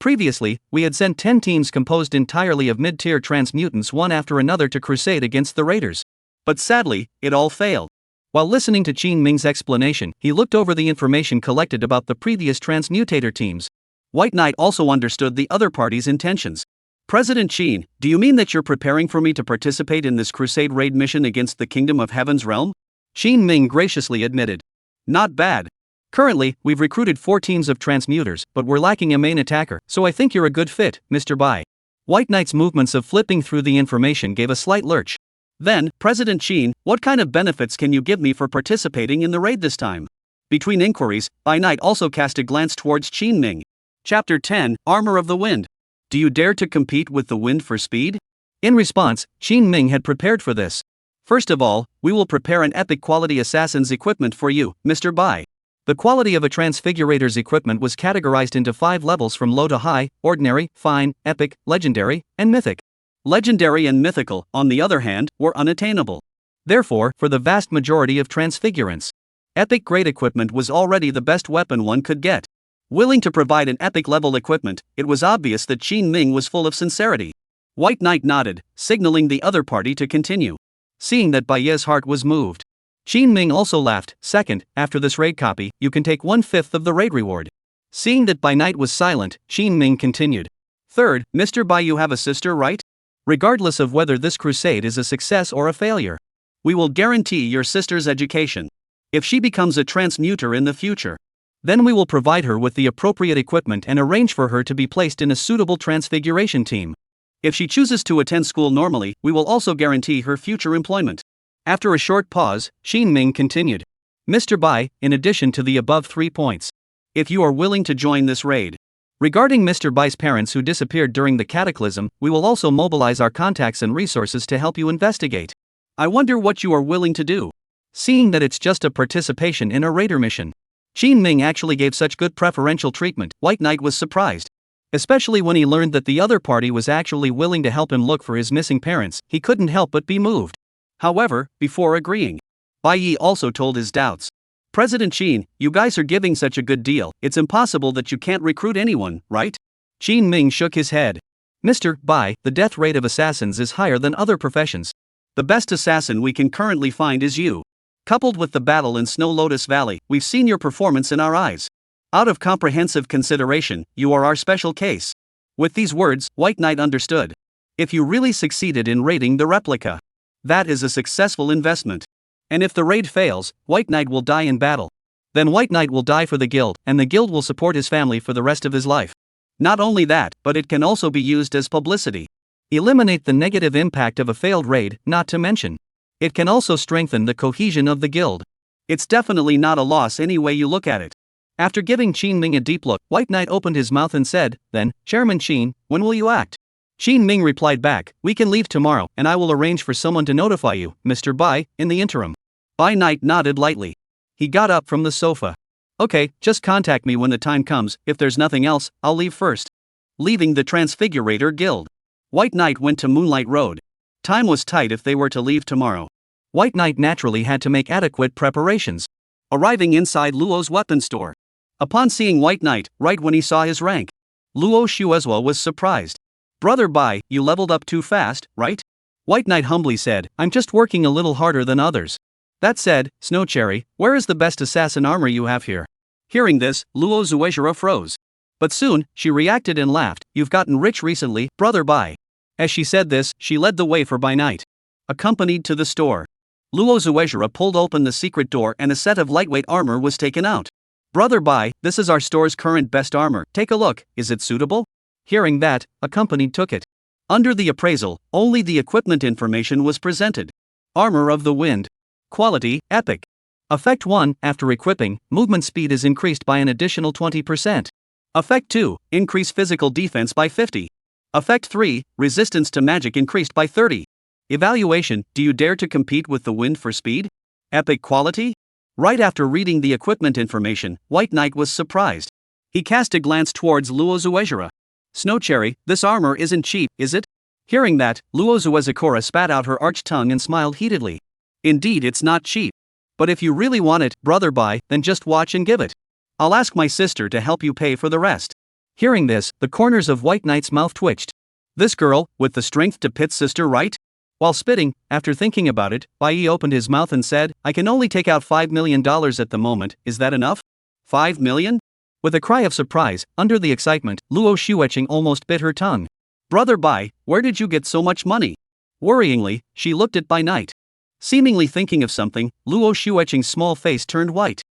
Previously, we had sent 10 teams composed entirely of mid-tier transmutants one after another to crusade against the raiders. But sadly, it all failed. While listening to Qin Ming's explanation, he looked over the information collected about the previous transmutator teams. White Knight also understood the other party's intentions. President Qin, do you mean that you're preparing for me to participate in this crusade raid mission against the Kingdom of Heaven's realm? Qin Ming graciously admitted. Not bad. Currently, we've recruited 4 teams of transmuters, but we're lacking a main attacker, so I think you're a good fit, Mr. Bai. White Knight's movements of flipping through the information gave a slight lurch. Then, President Qin, what kind of benefits can you give me for participating in the raid this time? Between inquiries, By Night also cast a glance towards Qin Ming. Chapter 10, Armor of the Wind. Do you dare to compete with the wind for speed? In response, Qin Ming had prepared for this. First of all, we will prepare an epic quality assassin's equipment for you, Mr. Bai. The quality of a transfigurator's equipment was categorized into 5 levels from low to high: ordinary, fine, epic, legendary, and mythic. Legendary and mythical, on the other hand, were unattainable. Therefore, for the vast majority of transfigurants, epic grade equipment was already the best weapon one could get. Willing to provide an epic level equipment, it was obvious that Qin Ming was full of sincerity. White Knight nodded, signaling the other party to continue. Seeing that Bai Ye's heart was moved, Qin Ming also laughed. Second, after this raid copy, you can take 1/5 of the raid reward. Seeing that Bai Knight was silent, Qin Ming continued. Third, Mr. Bai, you have a sister, right? Regardless of whether this crusade is a success or a failure, we will guarantee your sister's education. If she becomes a transmuter in the future, then we will provide her with the appropriate equipment and arrange for her to be placed in a suitable transfiguration team. If she chooses to attend school normally, we will also guarantee her future employment. After a short pause, Qin Ming continued. Mr. Bai, in addition to the above 3 points, if you are willing to join this raid. Regarding Mr. Bai's parents who disappeared during the cataclysm, we will also mobilize our contacts and resources to help you investigate. I wonder what you are willing to do. Seeing that it's just a participation in a raider mission, Qin Ming actually gave such good preferential treatment. White Knight was surprised. Especially when he learned that the other party was actually willing to help him look for his missing parents, he couldn't help but be moved. However, before agreeing, Bai Yi also told his doubts. President Qin, you guys are giving such a good deal, it's impossible that you can't recruit anyone, right? Qin Ming shook his head. Mr. Bai, the death rate of assassins is higher than other professions. The best assassin we can currently find is you. Coupled with the battle in Snow Lotus Valley, we've seen your performance in our eyes. Out of comprehensive consideration, you are our special case. With these words, White Knight understood. If you really succeeded in raiding the replica, that is a successful investment. And if the raid fails, White Knight will die in battle. Then White Knight will die for the guild, and the guild will support his family for the rest of his life. Not only that, but it can also be used as publicity. Eliminate the negative impact of a failed raid, not to mention, it can also strengthen the cohesion of the guild. It's definitely not a loss any way you look at it. After giving Qin Ming a deep look, White Knight opened his mouth and said, then, Chairman Qin, when will you act? Qin Ming replied back, we can leave tomorrow, and I will arrange for someone to notify you, Mr. Bai, in the interim. Bai Knight nodded lightly. He got up from the sofa. Okay, just contact me when the time comes. If there's nothing else, I'll leave first. Leaving the Transfigurator Guild, White Knight went to Moonlight Road. Time was tight if they were to leave tomorrow. White Knight naturally had to make adequate preparations. Arriving inside Luo's weapon store. Upon seeing White Knight, right when he saw his rank, Luo Shuezhua was surprised. Brother Bai, you leveled up too fast, right? White Knight humbly said, I'm just working a little harder than others. That said, Snowcherry, where is the best assassin armor you have here? Hearing this, Luo Shuezhua froze. But soon, she reacted and laughed, you've gotten rich recently, Brother Bai. As she said this, she led the way for Bai Knight. Accompanied to the store, Luo Shuezhua pulled open the secret door and a set of lightweight armor was taken out. Brother Bai, this is our store's current best armor, take a look, is it suitable? Hearing that, Accompanied took it. Under the appraisal, only the equipment information was presented. Armor of the Wind. Quality, Epic. Effect 1, after equipping, movement speed is increased by an additional 20%. Effect 2, increase physical defense by 50. Effect 3, resistance to magic increased by 30. Evaluation, do you dare to compete with the wind for speed? Epic quality? Right after reading the equipment information, White Knight was surprised. He cast a glance towards Luo Shuezhua. Snowcherry, this armor isn't cheap, is it? Hearing that, Luo Shuezhua spat out her arched tongue and smiled heatedly. Indeed, it's not cheap. But if you really want it, Brother Bai, then just watch and give it. I'll ask my sister to help you pay for the rest. Hearing this, the corners of White Knight's mouth twitched. This girl, with the strength to pit sister, right? While spitting, after thinking about it, Bai Yi opened his mouth and said, I can only take out $5 million at the moment, is that enough? 5 million? With a cry of surprise, under the excitement, Luo Shuezhua almost bit her tongue. Brother Bai, where did you get so much money? Worryingly, she looked at Bai Knight. Seemingly thinking of something, Luo Shuezhang's small face turned white.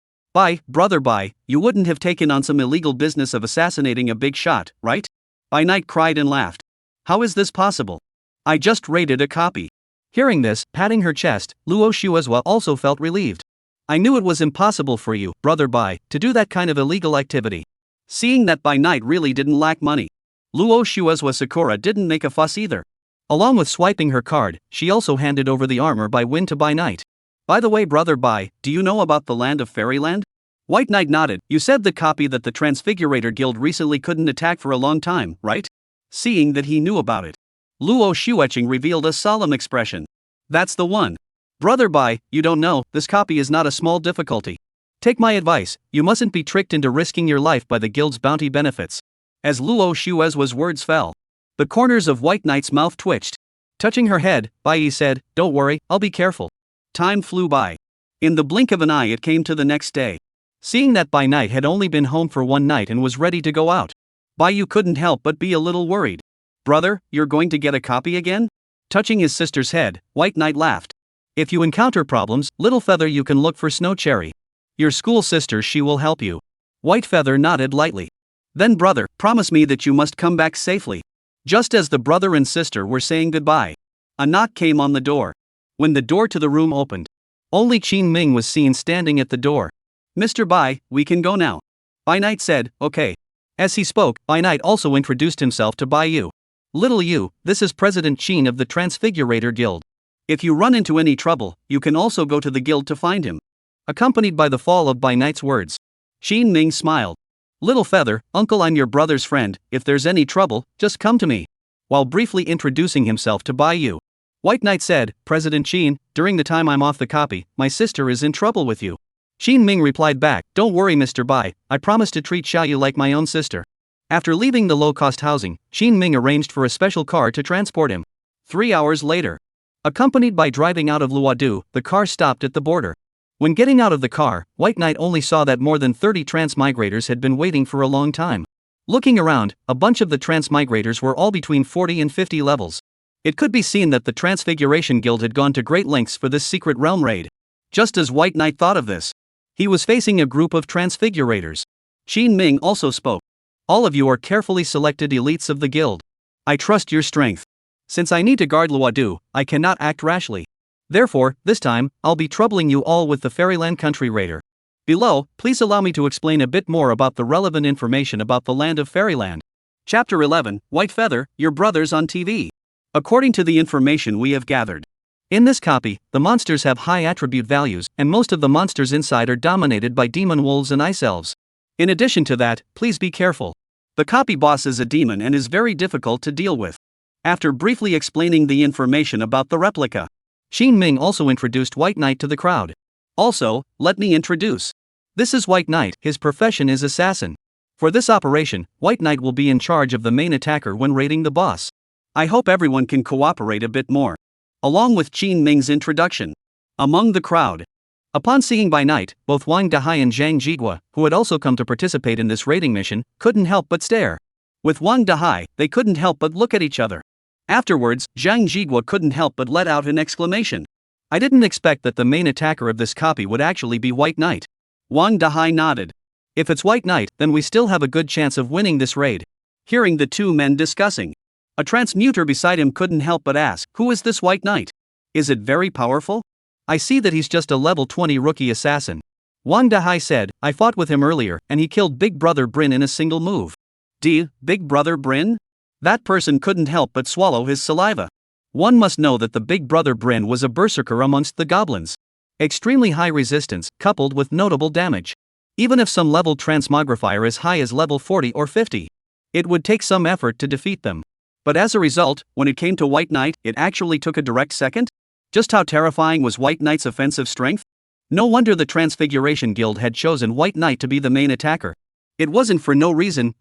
Brother Bai, you wouldn't have taken on some illegal business of assassinating a big shot, right? Bai Knight cried and laughed. How is this possible? I just raided a copy. Hearing this, patting her chest, Luo Shuezhua also felt relieved. I knew it was impossible for you, Brother Bai, to do that kind of illegal activity. Seeing that By Night really didn't lack money, Luo Shue's Sakura didn't make a fuss either. Along with swiping her card, she also handed over the armor by Win to By Night. By the way, brother Bai, do you know about the land of Fairyland? White Knight nodded. You said the copy that the Transfigurator Guild recently couldn't attack for a long time, right? Seeing that he knew about it, Luo Shueching revealed a solemn expression. That's the one. Brother Bai, you don't know, this copy is not a small difficulty. Take my advice, you mustn't be tricked into risking your life by the guild's bounty benefits. As Luo Shue's words fell, the corners of White Knight's mouth twitched. Touching her head, Bai Yi said, don't worry, I'll be careful. Time flew by. In the blink of an eye it came to the next day. Seeing that By Night had only been home for one night and was ready to go out, Bai Yu couldn't help but be a little worried. Brother, you're going to get a copy again? Touching his sister's head, White Knight laughed. If you encounter problems, Little Feather, you can look for Snow Cherry. Your school sister, she will help you. White Feather nodded lightly. Then brother, promise me that you must come back safely. Just as the brother and sister were saying goodbye, a knock came on the door. When the door to the room opened, only Qin Ming was seen standing at the door. Mr. Bai, we can go now. By Night said, okay. As he spoke, By Night also introduced himself to Bai Yu. Little Yu, this is President Qin of the Transfigurator Guild. If you run into any trouble, you can also go to the guild to find him. Accompanied by the fall of By Night's words, Qin Ming smiled. Little Feather, uncle, I'm your brother's friend, if there's any trouble, just come to me. While briefly introducing himself to Bai Yu, White Knight said, President Qin, during the time I'm off the copy, my sister is in trouble with you. Qin Ming replied back, don't worry Mr. Bai, I promise to treat Xiaoyu like my own sister. After leaving the low-cost housing, Qin Ming arranged for a special car to transport him. 3 hours later, accompanied by driving out of Luodu, the car stopped at the border. When getting out of the car, White Knight only saw that more than 30 transmigrators had been waiting for a long time. Looking around, a bunch of the transmigrators were all between 40 and 50 levels. It could be seen that the Transfiguration Guild had gone to great lengths for this secret realm raid. Just as White Knight thought of this, he was facing a group of transfigurators. Qin Ming also spoke. All of you are carefully selected elites of the guild. I trust your strength. Since I need to guard Luodu, I cannot act rashly. Therefore, this time, I'll be troubling you all with the Fairyland Country Raider. Below, please allow me to explain a bit more about the relevant information about the land of Fairyland. Chapter 11, White Feather, your brother's on TV. According to the information we have gathered, in this copy, the monsters have high attribute values, and most of the monsters inside are dominated by demon wolves and ice elves. In addition to that, please be careful. The copy boss is a demon and is very difficult to deal with. After briefly explaining the information about the replica, Qin Ming also introduced White Knight to the crowd. Also, let me introduce. This is White Knight, his profession is assassin. For this operation, White Knight will be in charge of the main attacker when raiding the boss. I hope everyone can cooperate a bit more. Along with Qin Ming's introduction, among the crowd, upon seeing By Night, both Wang Dahai and Zhang Jigua, who had also come to participate in this raiding mission, couldn't help but stare. With Wang Dahai, they couldn't help but look at each other. Afterwards, Zhang Jigua couldn't help but let out an exclamation. I didn't expect that the main attacker of this copy would actually be White Knight. Wang Dahai nodded. If it's White Knight, then we still have a good chance of winning this raid. Hearing the two men discussing, a transmuter beside him couldn't help but ask, who is this White Knight? Is it very powerful? I see that he's just a level 20 rookie assassin. Wang Dahai said, I fought with him earlier, and he killed Big Brother Brin in a single move. Big Brother Brin? That person couldn't help but swallow his saliva. One must know that the Big Brother Brin was a berserker amongst the goblins. Extremely high resistance, coupled with notable damage. Even if some level transmogrifier as high as level 40 or 50, it would take some effort to defeat them. But as a result, when it came to White Knight, it actually took a direct second? Just how terrifying was White Knight's offensive strength? No wonder the Transfiguration Guild had chosen White Knight to be the main attacker. It wasn't for no reason.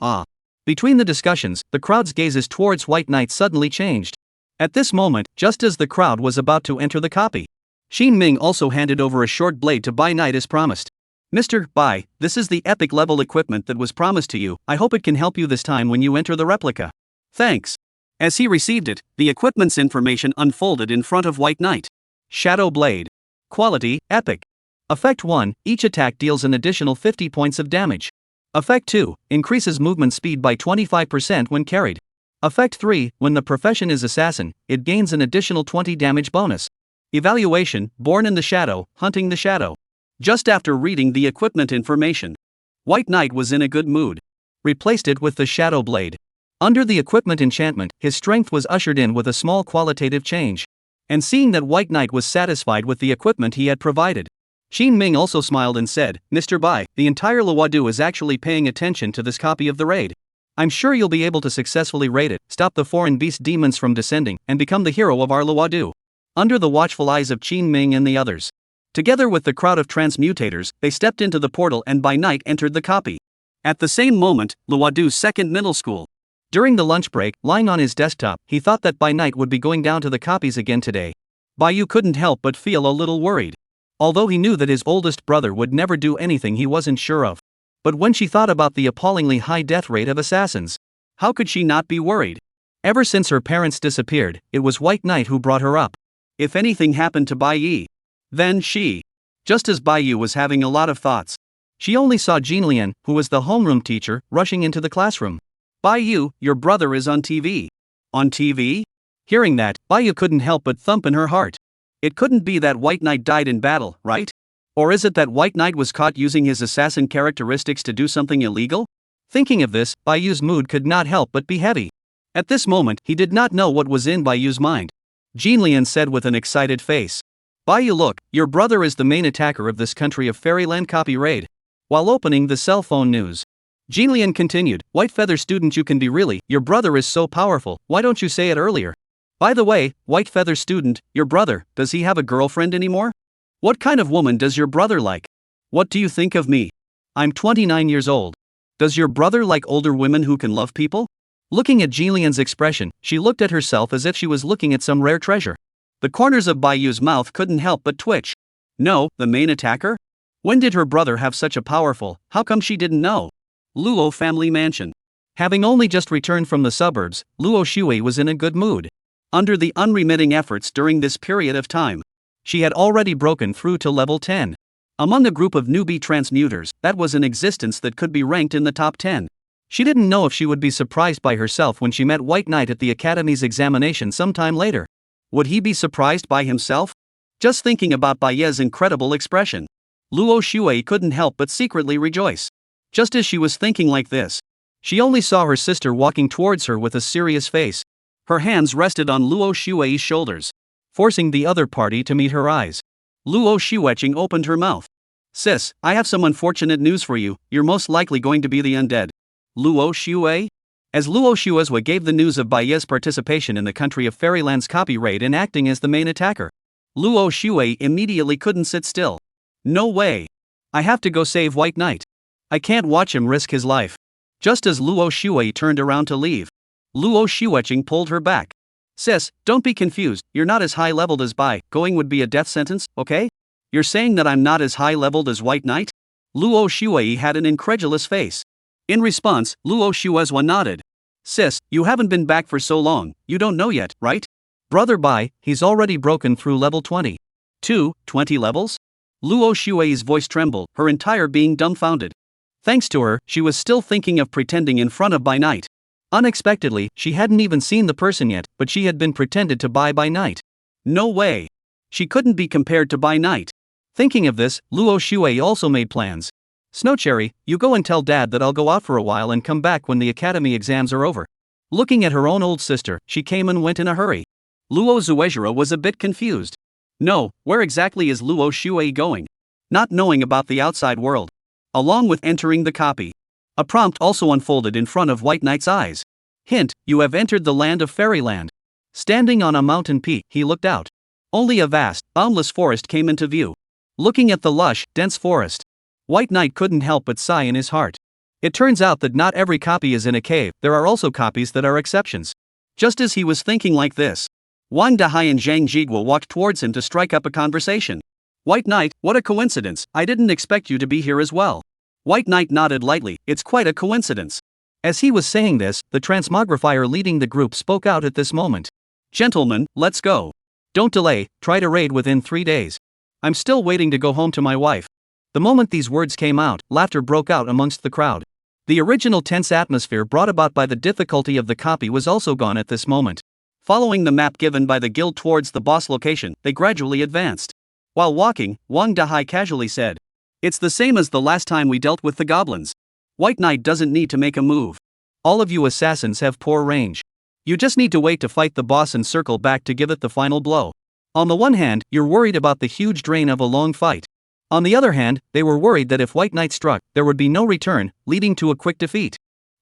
Between the discussions, the crowd's gazes towards White Knight suddenly changed. At this moment, just as the crowd was about to enter the copy, Qin Ming also handed over a short blade to By Night as promised. Mr. Bai, this is the epic level equipment that was promised to you. I hope it can help you this time when you enter the replica. Thanks. As he received it, the equipment's information unfolded in front of White Knight. Shadow Blade. Quality, Epic. Effect 1, each attack deals an additional 50 points of damage. Effect 2, increases movement speed by 25% when carried. Effect 3, when the profession is assassin, it gains an additional 20 damage bonus. Evaluation, Born in the Shadow, Hunting the Shadow. Just after reading the equipment information, White Knight was in a good mood. replaced it with the shadow blade. Under the equipment enchantment, his strength was ushered in with a small qualitative change. And seeing that White Knight was satisfied with the equipment he had provided, Qin Ming also smiled and said, "Mr. Bai, the entire Luodu is actually paying attention to this copy of the raid. I'm sure you'll be able to successfully raid it, stop the foreign beast demons from descending, and become the hero of our Luodu." Under the watchful eyes of Qin Ming and the others, together with the crowd of transmutators, they stepped into the portal and Bai Knight entered the copy. At the same moment, Luodu's second middle school. During the lunch break, lying on his desktop, he thought that Bai Knight would be going down to the copies again today. Bai Yu couldn't help but feel a little worried. Although he knew that his oldest brother would never do anything he wasn't sure of. But when she thought about the appallingly high death rate of assassins, how could she not be worried? Ever since her parents disappeared, it was White Knight who brought her up. If anything happened to Bai Yi, then she. Just as Bai Yu was having a lot of thoughts, she only saw Jinlian, who was the homeroom teacher, rushing into the classroom. "Bai Yu, your brother is on TV." "On TV?" Hearing that, Bai Yu couldn't help but thump in her heart. It couldn't be that White Knight died in battle, right? Or is it that White Knight was caught using his assassin characteristics to do something illegal? Thinking of this, Bai Yu's mood could not help but be heavy. At this moment, he did not know what was in Bai Yu's mind. Jinlian said with an excited face, "Bai Yu, look, your brother is the main attacker of this country of Fairyland copy raid." While opening the cell phone news, Jinlian continued, "White Feather student, you can be really, your brother is so powerful, why don't you say it earlier? By the way, White Feather student, your brother, does he have a girlfriend anymore? What kind of woman does your brother like? What do you think of me? I'm 29 years old. Does your brother like older women who can love people?" Looking at Jinlian's expression, she looked at herself as if she was looking at some rare treasure. The corners of Bai Yu's mouth couldn't help but twitch. No, the main attacker? When did her brother have such a powerful, how come she didn't know? Luo family mansion. Having only just returned from the suburbs, Luo Shui was in a good mood. Under the unremitting efforts during this period of time, she had already broken through to level 10. Among a group of newbie transmuters, that was an existence that could be ranked in the top 10. She didn't know if she would be surprised by herself when she met White Knight at the Academy's examination sometime later. Would he be surprised by himself? Just thinking about Bai Ye's incredible expression, Luo Shui couldn't help but secretly rejoice. Just as she was thinking like this, she only saw her sister walking towards her with a serious face. Her hands rested on Luo Shui's shoulders, forcing the other party to meet her eyes. Luo Shuiqing opened her mouth. "Sis, I have some unfortunate news for you, you're most likely going to be the undead." Luo Shui? As Luo Shuizwa gave the news of Bai Ye's participation in the country of Fairyland's copy raid and acting as the main attacker, Luo Shui immediately couldn't sit still. "No way. I have to go save White Knight. I can't watch him risk his life." Just as Luo Shui turned around to leave, Luo Shuiqing pulled her back. "Sis, don't be confused, you're not as high-leveled as Bai, going would be a death sentence, okay? You're saying that I'm not as high-leveled as White Knight?" Luo Shui had an incredulous face. In response, Luo Shuizwa nodded. "Sis, you haven't been back for so long, you don't know yet, right? Brother Bai, he's already broken through level 20. 20 levels? Luo Shui's voice trembled, her entire being dumbfounded. Thanks to her, she was still thinking of pretending in front of Bai Knight. Unexpectedly, she hadn't even seen the person yet, but she had been pretended to Bai Knight. No way. She couldn't be compared to Bai Knight. Thinking of this, Luo Shui also made plans. "Snowcherry, you go and tell Dad that I'll go out for a while and come back when the academy exams are over." Looking at her own old sister, she came and went in a hurry. Luo Zuezhira was a bit confused. No, where exactly is Luo Shui going? Not knowing about the outside world. Along with entering the copy, a prompt also unfolded in front of White Knight's eyes. Hint, you have entered the land of Fairyland. Standing on a mountain peak, he looked out. Only a vast, boundless forest came into view. Looking at the lush, dense forest, White Knight couldn't help but sigh in his heart. It turns out that not every copy is in a cave, there are also copies that are exceptions. Just as he was thinking like this, Wang Dahai and Zhang Jigua walked towards him to strike up a conversation. "White Knight, what a coincidence, I didn't expect you to be here as well." White Knight nodded lightly, "It's quite a coincidence." As he was saying this, the transmogrifier leading the group spoke out at this moment. "Gentlemen, let's go. Don't delay, try to raid within 3 days. I'm still waiting to go home to my wife." The moment these words came out, laughter broke out amongst the crowd. The original tense atmosphere brought about by the difficulty of the copy was also gone at this moment. Following the map given by the guild towards the boss location, they gradually advanced. While walking, Wang Dahai casually said, "It's the same as the last time we dealt with the goblins. White Knight doesn't need to make a move. All of you assassins have poor range. You just need to wait to fight the boss and circle back to give it the final blow. On the one hand, you're worried about the huge drain of a long fight. On the other hand, they were worried that if White Knight struck, there would be no return, leading to a quick defeat.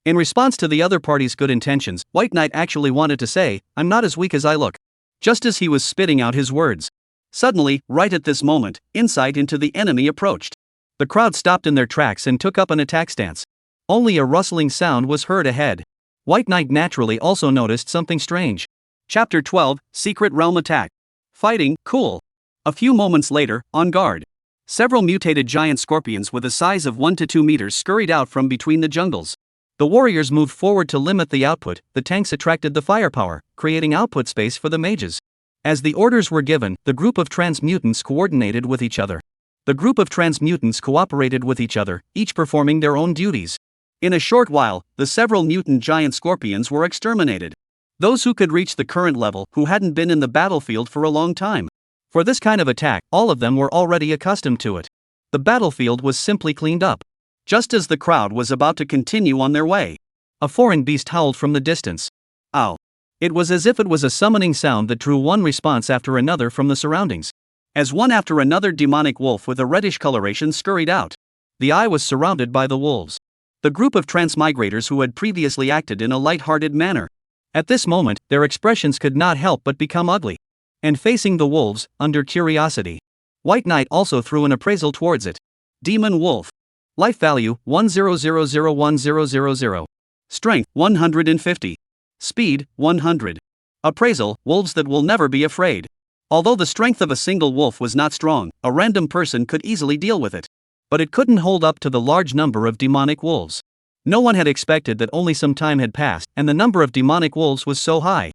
In response to the other party's good intentions, White Knight actually wanted to say, "I'm not as weak as I look." Just as he was spitting out his words. Suddenly, right at this moment, insight into the enemy approached. The crowd stopped in their tracks and took up an attack stance. Only a rustling sound was heard ahead. White Knight naturally also noticed something strange. Chapter 12, Secret Realm Attack. Fighting, cool. A few moments later, on guard. Several mutated giant scorpions with a size of 1 to 2 meters scurried out from between the jungles. The warriors moved forward to limit the output, the tanks attracted the firepower, creating output space for the mages. As the orders were given, the group of transmutants coordinated with each other. The group of transmutants cooperated with each other, each performing their own duties. In a short while, the several mutant giant scorpions were exterminated. Those who could reach the current level, who hadn't been in the battlefield for a long time. For this kind of attack, all of them were already accustomed to it. The battlefield was simply cleaned up. Just as the crowd was about to continue on their way, a foreign beast howled from the distance. Ow! It was as if it was a summoning sound that drew one response after another from the surroundings. As one after another demonic wolf with a reddish coloration scurried out. The eye was surrounded by the wolves. The group of transmigrators who had previously acted in a light-hearted manner. At this moment, their expressions could not help but become ugly. And facing the wolves, under curiosity, White Knight also threw an appraisal towards it. Demon Wolf. Life value, 10001000. Strength, 150. Speed, 100. Appraisal, wolves that will never be afraid. Although the strength of a single wolf was not strong, a random person could easily deal with it. But it couldn't hold up to the large number of demonic wolves. No one had expected that only some time had passed, and the number of demonic wolves was so high.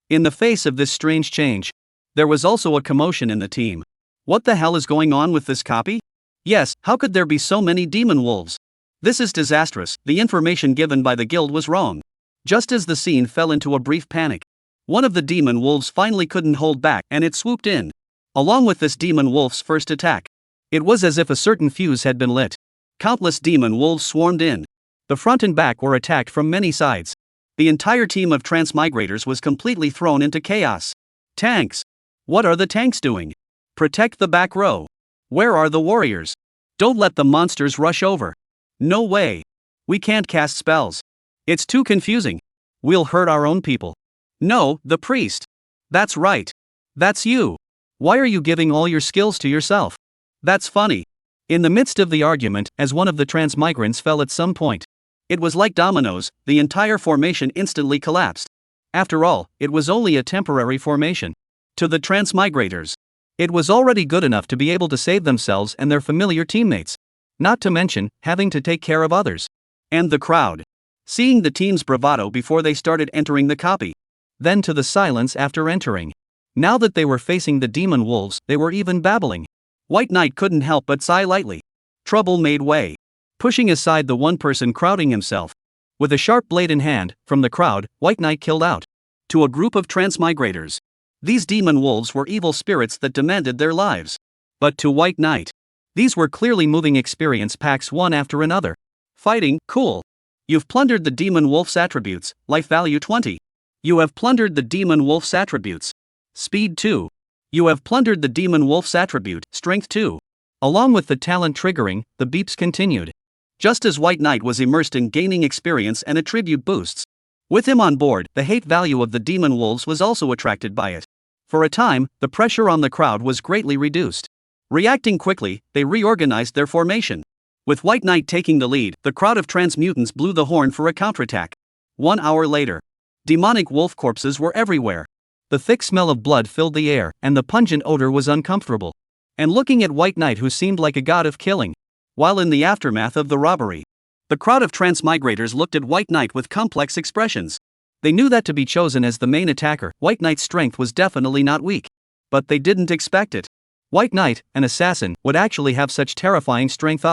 In the face of this strange change, there was also a commotion in the team. What the hell is going on with this copy? Yes, how could there be so many demon wolves? This is disastrous, the information given by the guild was wrong. Just as the scene fell into a brief panic, one of the demon wolves finally couldn't hold back and it swooped in. Along with this demon wolf's first attack, it was as if a certain fuse had been lit. Countless demon wolves swarmed in. The front and back were attacked from many sides. The entire team of transmigrators was completely thrown into chaos. Tanks! What are the tanks doing? Protect the back row. Where are the warriors? Don't let the monsters rush over. No way. We can't cast spells. It's too confusing. We'll hurt our own people. No, the priest. That's right. That's you. Why are you giving all your skills to yourself? That's funny. In the midst of the argument, as one of the transmigrants fell at some point, it was like dominoes, the entire formation instantly collapsed. After all, it was only a temporary formation. To the transmigrators, it was already good enough to be able to save themselves and their familiar teammates. Not to mention, having to take care of others. And the crowd. Seeing the team's bravado before they started entering the copy. Then to the silence after entering. Now that they were facing the demon wolves, they were even babbling. White Knight couldn't help but sigh lightly. Trouble made way. Pushing aside the one person crowding himself. With a sharp blade in hand, from the crowd, White Knight killed out. To a group of transmigrators. These demon wolves were evil spirits that demanded their lives. But to White Knight, these were clearly moving experience packs one after another. Fighting, cool. You've plundered the demon wolf's attributes, life value 20. You have plundered the demon wolf's attributes. Speed 2. You have plundered the demon wolf's attribute, strength 2. Along with the talent triggering, the beeps continued. Just as White Knight was immersed in gaining experience and attribute boosts. With him on board, the hate value of the demon wolves was also attracted by it. For a time, the pressure on the crowd was greatly reduced. Reacting quickly, they reorganized their formation. With White Knight taking the lead, the crowd of transmutants blew the horn for a counterattack. 1 hour later, demonic wolf corpses were everywhere. The thick smell of blood filled the air, and the pungent odor was uncomfortable. And looking at White Knight, who seemed like a god of killing, while in the aftermath of the robbery, the crowd of transmigrators looked at White Knight with complex expressions. They knew that to be chosen as the main attacker, White Knight's strength was definitely not weak. But they didn't expect it. White Knight, an assassin, would actually have such terrifying strength.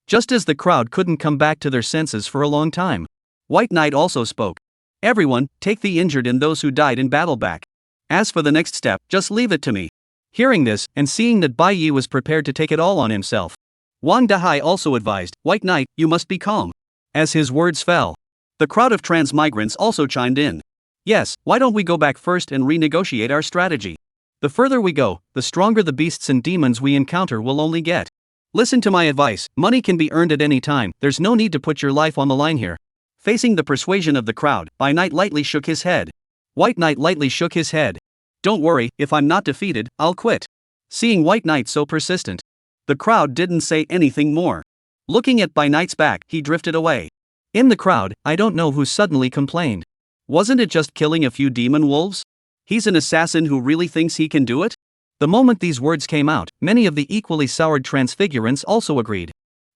Just as the crowd couldn't come back to their senses for a long time. White Knight also spoke. Everyone, take the injured and those who died in battle back. As for the next step, just leave it to me. Hearing this, and seeing that Bai Yi was prepared to take it all on himself, Wang Dahai also advised, White Knight, you must be calm. As his words fell, the crowd of transmigrants also chimed in. Yes, why don't we go back first and renegotiate our strategy? The further we go, the stronger the beasts and demons we encounter will only get. Listen to my advice, money can be earned at any time, there's no need to put your life on the line here. Facing the persuasion of the crowd, White Knight lightly shook his head. White Knight lightly shook his head. Don't worry, if I'm not defeated, I'll quit. Seeing White Knight so persistent, the crowd didn't say anything more. Looking at White Knight's back, he drifted away. In the crowd, I don't know who suddenly complained. Wasn't it just killing a few demon wolves? He's an assassin who really thinks he can do it? The moment these words came out, many of the equally soured transfigurants also agreed.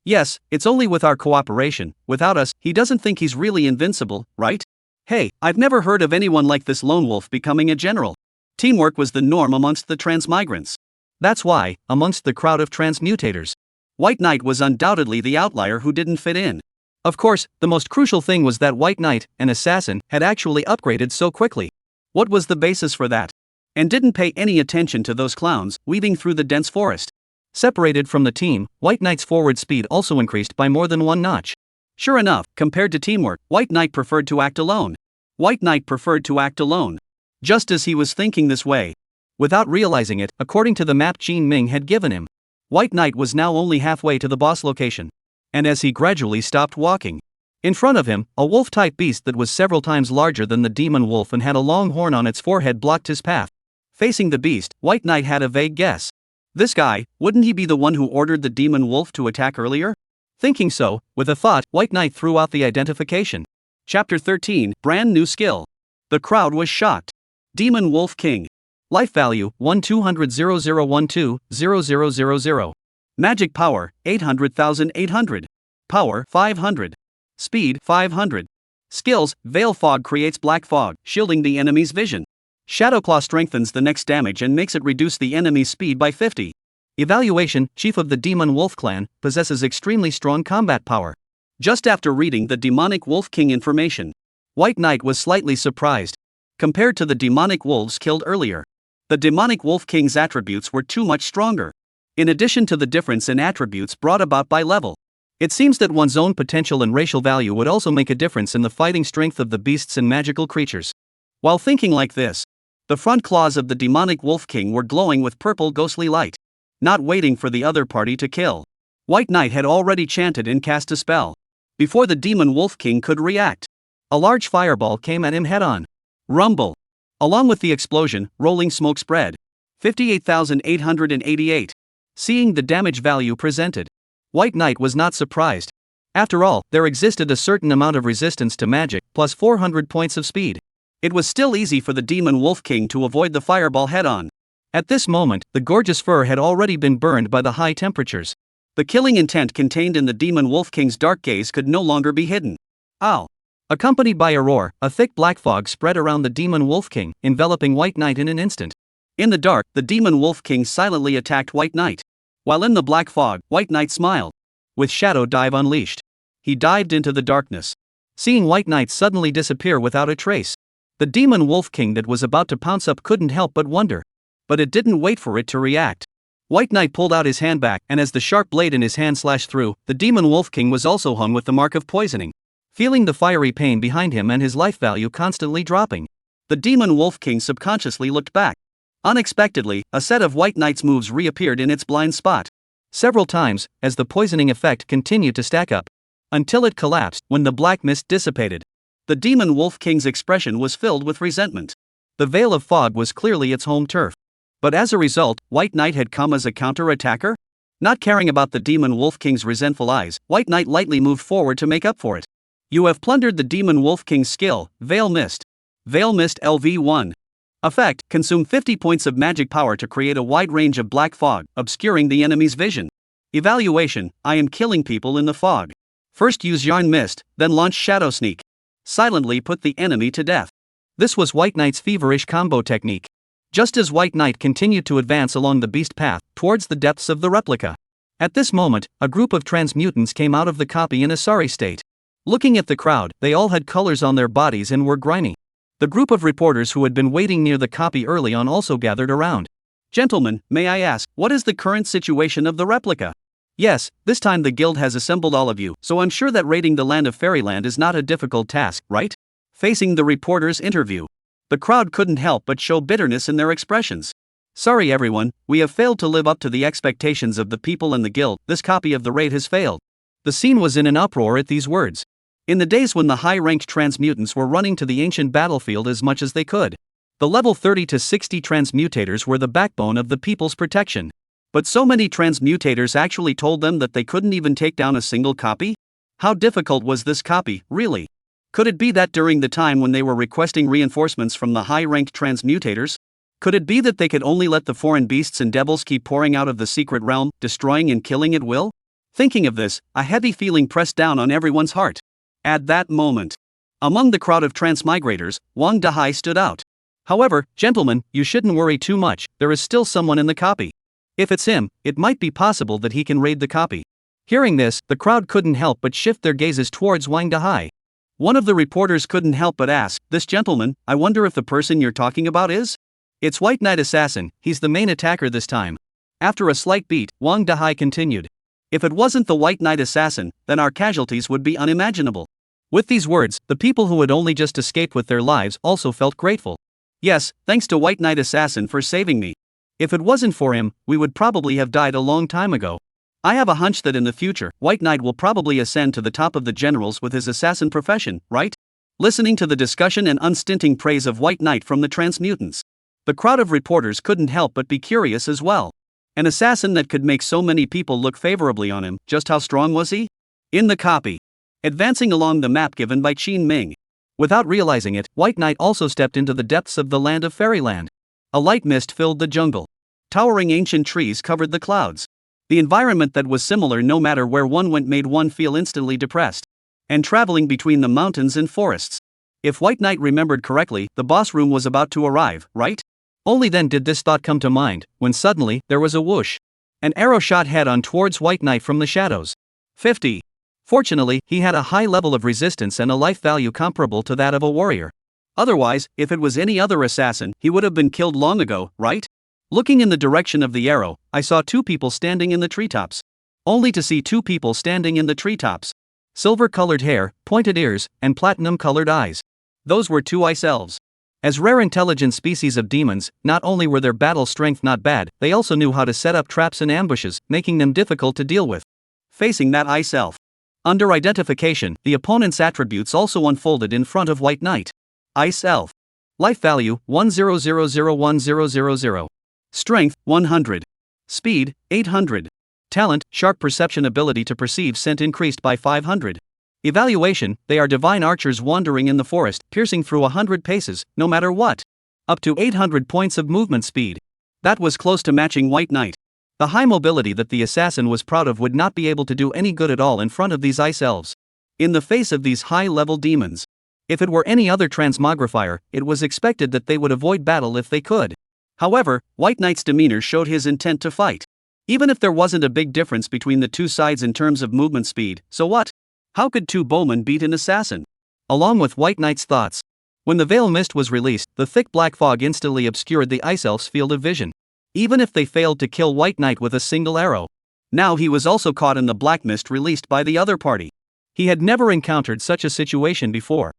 Yes, it's only with our cooperation, without us, he doesn't think he's really invincible, right? Hey, I've never heard of anyone like this lone wolf becoming a general. Teamwork was the norm amongst the transmigrants. That's why, amongst the crowd of transmutators, White Knight was undoubtedly the outlier who didn't fit in. Of course, the most crucial thing was that White Knight, an assassin, had actually upgraded so quickly. What was the basis for that? And didn't pay any attention to those clowns weaving through the dense forest. Separated from the team, White Knight's forward speed also increased by more than one notch. Sure enough, compared to teamwork, White Knight preferred to act alone. White Knight preferred to act alone. Just as he was thinking this way, without realizing it, according to the map Jin Ming had given him, White Knight was now only halfway to the boss location. And as he gradually stopped walking, in front of him, a wolf-type beast that was several times larger than the demon wolf and had a long horn on its forehead blocked his path. Facing the beast, White Knight had a vague guess. This guy, wouldn't he be the one who ordered the demon wolf to attack earlier? Thinking so, with a thought, White Knight threw out the identification. Chapter 13, Brand New Skill. The crowd was shocked. Demon Wolf King. Life value, 1-200-0012-0000. Magic power, 800,800. Power, 500. Speed, 500. Skills, Veil Fog creates black fog, shielding the enemy's vision. Shadowclaw strengthens the next damage and makes it reduce the enemy's speed by 50. Evaluation, Chief of the Demon Wolf Clan, possesses extremely strong combat power. Just after reading the Demonic Wolf King information, White Knight was slightly surprised. Compared to the demonic wolves killed earlier, the Demonic Wolf King's attributes were too much stronger. In addition to the difference in attributes brought about by level, it seems that one's own potential and racial value would also make a difference in the fighting strength of the beasts and magical creatures. While thinking like this, the front claws of the Demonic Wolf King were glowing with purple ghostly light. Not waiting for the other party to kill, White Knight had already chanted and cast a spell. Before the Demon Wolf King could react, a large fireball came at him head-on. Rumble. Along with the explosion, rolling smoke spread. 58,888. Seeing the damage value presented, White Knight was not surprised. After all, there existed a certain amount of resistance to magic, plus 400 points of speed. It was still easy for the Demon Wolf King to avoid the fireball head-on. At this moment, the gorgeous fur had already been burned by the high temperatures. The killing intent contained in the Demon Wolf King's dark gaze could no longer be hidden. Ow! Accompanied by a roar, a thick black fog spread around the Demon Wolf King, enveloping White Knight in an instant. In the dark, the Demon Wolf King silently attacked White Knight. While in the black fog, White Knight smiled. With Shadow Dive unleashed, he dived into the darkness. Seeing White Knight suddenly disappear without a trace, the Demon Wolf King that was about to pounce up couldn't help but wonder. But it didn't wait for it to react. White Knight pulled out his hand back, and as the sharp blade in his hand slashed through, the Demon Wolf King was also hung with the mark of poisoning. Feeling the fiery pain behind him and his life value constantly dropping, the Demon Wolf King subconsciously looked back. Unexpectedly, a set of White Knight's moves reappeared in its blind spot. Several times, as the poisoning effect continued to stack up, until it collapsed when the black mist dissipated. The Demon Wolf King's expression was filled with resentment. The Veil of Fog was clearly its home turf. But as a result, White Knight had come as a counter-attacker? Not caring about the Demon Wolf King's resentful eyes, White Knight lightly moved forward to make up for it. You have plundered the Demon Wolf King's skill, Veil Mist. Veil Mist LV1. Effect, consume 50 points of magic power to create a wide range of black fog, obscuring the enemy's vision. Evaluation, I am killing people in the fog. First use Yarn Mist, then launch Shadow Sneak. Silently put the enemy to death. This was White Knight's feverish combo technique. Just as White Knight continued to advance along the beast path, towards the depths of the replica. At this moment, a group of transmutants came out of the copy in a sorry state. Looking at the crowd, they all had colors on their bodies and were grimy. The group of reporters who had been waiting near the copy early on also gathered around. Gentlemen, may I ask, what is the current situation of the replica? Yes, this time the guild has assembled all of you, so I'm sure that raiding the land of Fairyland is not a difficult task, right? Facing the reporter's interview, the crowd couldn't help but show bitterness in their expressions. Sorry everyone, we have failed to live up to the expectations of the people in the guild. This copy of the raid has failed. The scene was in an uproar at these words. In the days when the high-ranked transmutants were running to the ancient battlefield as much as they could, the level 30 to 60 transmutators were the backbone of the people's protection. But so many transmutators actually told them that they couldn't even take down a single copy? How difficult was this copy, really? Could it be that during the time when they were requesting reinforcements from the high-ranked transmutators? Could it be that they could only let the foreign beasts and devils keep pouring out of the secret realm, destroying and killing at will? Thinking of this, a heavy feeling pressed down on everyone's heart. At that moment, among the crowd of transmigrators, Wang Dahai stood out. However, gentlemen, you shouldn't worry too much, there is still someone in the copy. If it's him, it might be possible that he can raid the copy. Hearing this, the crowd couldn't help but shift their gazes towards Wang Dahai. One of the reporters couldn't help but ask, "This gentleman, I wonder if the person you're talking about is?" "It's White Knight Assassin, he's the main attacker this time." After a slight beat, Wang Dahai continued. "If it wasn't the White Knight Assassin, then our casualties would be unimaginable." With these words, the people who had only just escaped with their lives also felt grateful. "Yes, thanks to White Knight Assassin for saving me. If it wasn't for him, we would probably have died a long time ago. I have a hunch that in the future, White Knight will probably ascend to the top of the generals with his assassin profession, right?" Listening to the discussion and unstinting praise of White Knight from the transmutants, the crowd of reporters couldn't help but be curious as well. An assassin that could make so many people look favorably on him, just how strong was he? In the copy, advancing along the map given by Qin Ming. Without realizing it, White Knight also stepped into the depths of the land of Fairyland. A light mist filled the jungle. Towering ancient trees covered the clouds. The environment that was similar no matter where one went made one feel instantly depressed. And traveling between the mountains and forests. If White Knight remembered correctly, the boss room was about to arrive, right? Only then did this thought come to mind, when suddenly, there was a whoosh. An arrow shot head-on towards White Knight from the shadows. 50. Fortunately, he had a high level of resistance and a life value comparable to that of a warrior. Otherwise, if it was any other assassin, he would have been killed long ago, right? Looking in the direction of the arrow, I saw two people standing in the treetops. Only to see two people standing in the treetops. Silver-colored hair, pointed ears, and platinum-colored eyes. Those were two ice elves. As rare intelligent species of demons, not only were their battle strength not bad, they also knew how to set up traps and ambushes, making them difficult to deal with. Facing that ice elf. Under identification, the opponent's attributes also unfolded in front of White Knight. Ice elf. Life value, 100010000. Strength, 100. Speed, 800. Talent, sharp perception ability to perceive scent increased by 500. Evaluation, they are divine archers wandering in the forest, piercing through 100 paces, no matter what. Up to 800 points of movement speed. That was close to matching White Knight. The high mobility that the assassin was proud of would not be able to do any good at all in front of these ice elves. In the face of these high-level demons. If it were any other transmogrifier, it was expected that they would avoid battle if they could. However, White Knight's demeanor showed his intent to fight. Even if there wasn't a big difference between the two sides in terms of movement speed, so what? How could two bowmen beat an assassin? Along with White Knight's thoughts. When the veil mist was released, the thick black fog instantly obscured the ice elf's field of vision. Even if they failed to kill White Knight with a single arrow. Now he was also caught in the black mist released by the other party. He had never encountered such a situation before.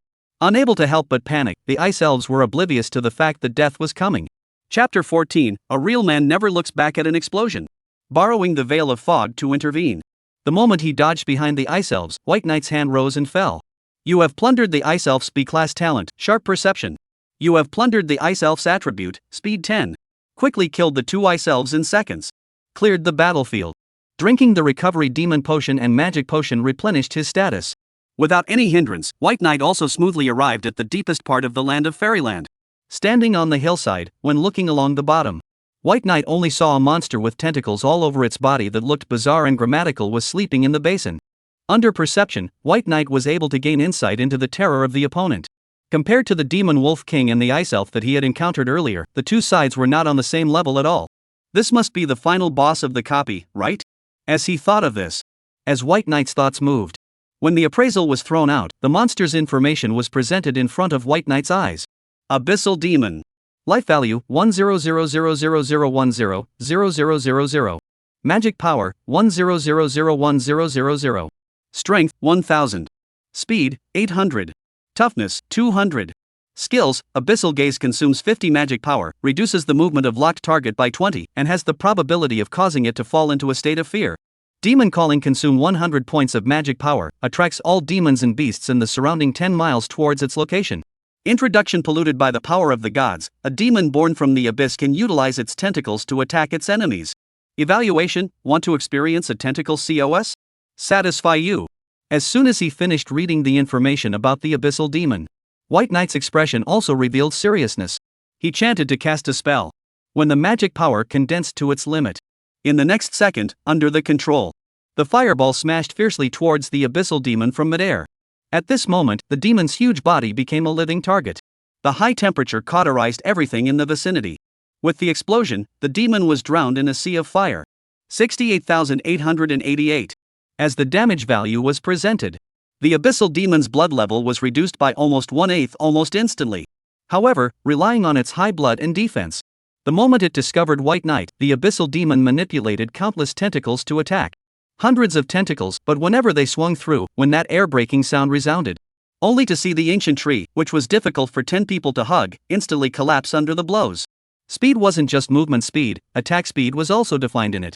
Unable to help but panic, the ice elves were oblivious to the fact that death was coming. Chapter 14, A Real Man Never Looks Back at an Explosion. Borrowing the veil of fog to intervene. The moment he dodged behind the ice elves, White Knight's hand rose and fell. You have plundered the ice elf's B-class talent, sharp perception. You have plundered the ice elf's attribute, speed 10. Quickly killed the two ice elves in seconds. Cleared the battlefield. Drinking the recovery demon potion and magic potion replenished his status. Without any hindrance, White Knight also smoothly arrived at the deepest part of the land of Fairyland. Standing on the hillside, when looking along the bottom, White Knight only saw a monster with tentacles all over its body that looked bizarre and grammatical was sleeping in the basin. Under perception, White Knight was able to gain insight into the terror of the opponent. Compared to the demon wolf king and the ice elf that he had encountered earlier, the two sides were not on the same level at all. This must be the final boss of the copy, right? As he thought of this. As White Knight's thoughts moved. When the appraisal was thrown out, the monster's information was presented in front of White Knight's eyes. Abyssal Demon. Life value, 10000100000. Magic power 10001000. Strength 1000. Speed 800. Toughness 200. Skills: Abyssal Gaze consumes 50 magic power, reduces the movement of locked target by 20, and has the probability of causing it to fall into a state of fear. Demon Calling consume 100 points of magic power, attracts all demons and beasts in the surrounding 10 miles towards its location. Introduction: Polluted by the power of the gods, a demon born from the abyss can utilize its tentacles to attack its enemies. Evaluation: Want to experience a tentacle COS? Satisfy you. As soon as he finished reading the information about the abyssal demon, White Knight's expression also revealed seriousness. He chanted to cast a spell. When the magic power condensed to its limit, in the next second, under the control, the fireball smashed fiercely towards the abyssal demon from midair. At this moment, the demon's huge body became a living target. The high temperature cauterized everything in the vicinity. With the explosion, the demon was drowned in a sea of fire. 68,888. As the damage value was presented, the abyssal demon's blood level was reduced by almost 1/8 almost instantly. However, relying on its high blood and defense, the moment it discovered White Knight, the abyssal demon manipulated countless tentacles to attack. Hundreds of tentacles, but whenever they swung through, when that air-breaking sound resounded, only to see the ancient tree, which was difficult for 10 people to hug, instantly collapse under the blows. Speed wasn't just movement speed, attack speed was also defined in it.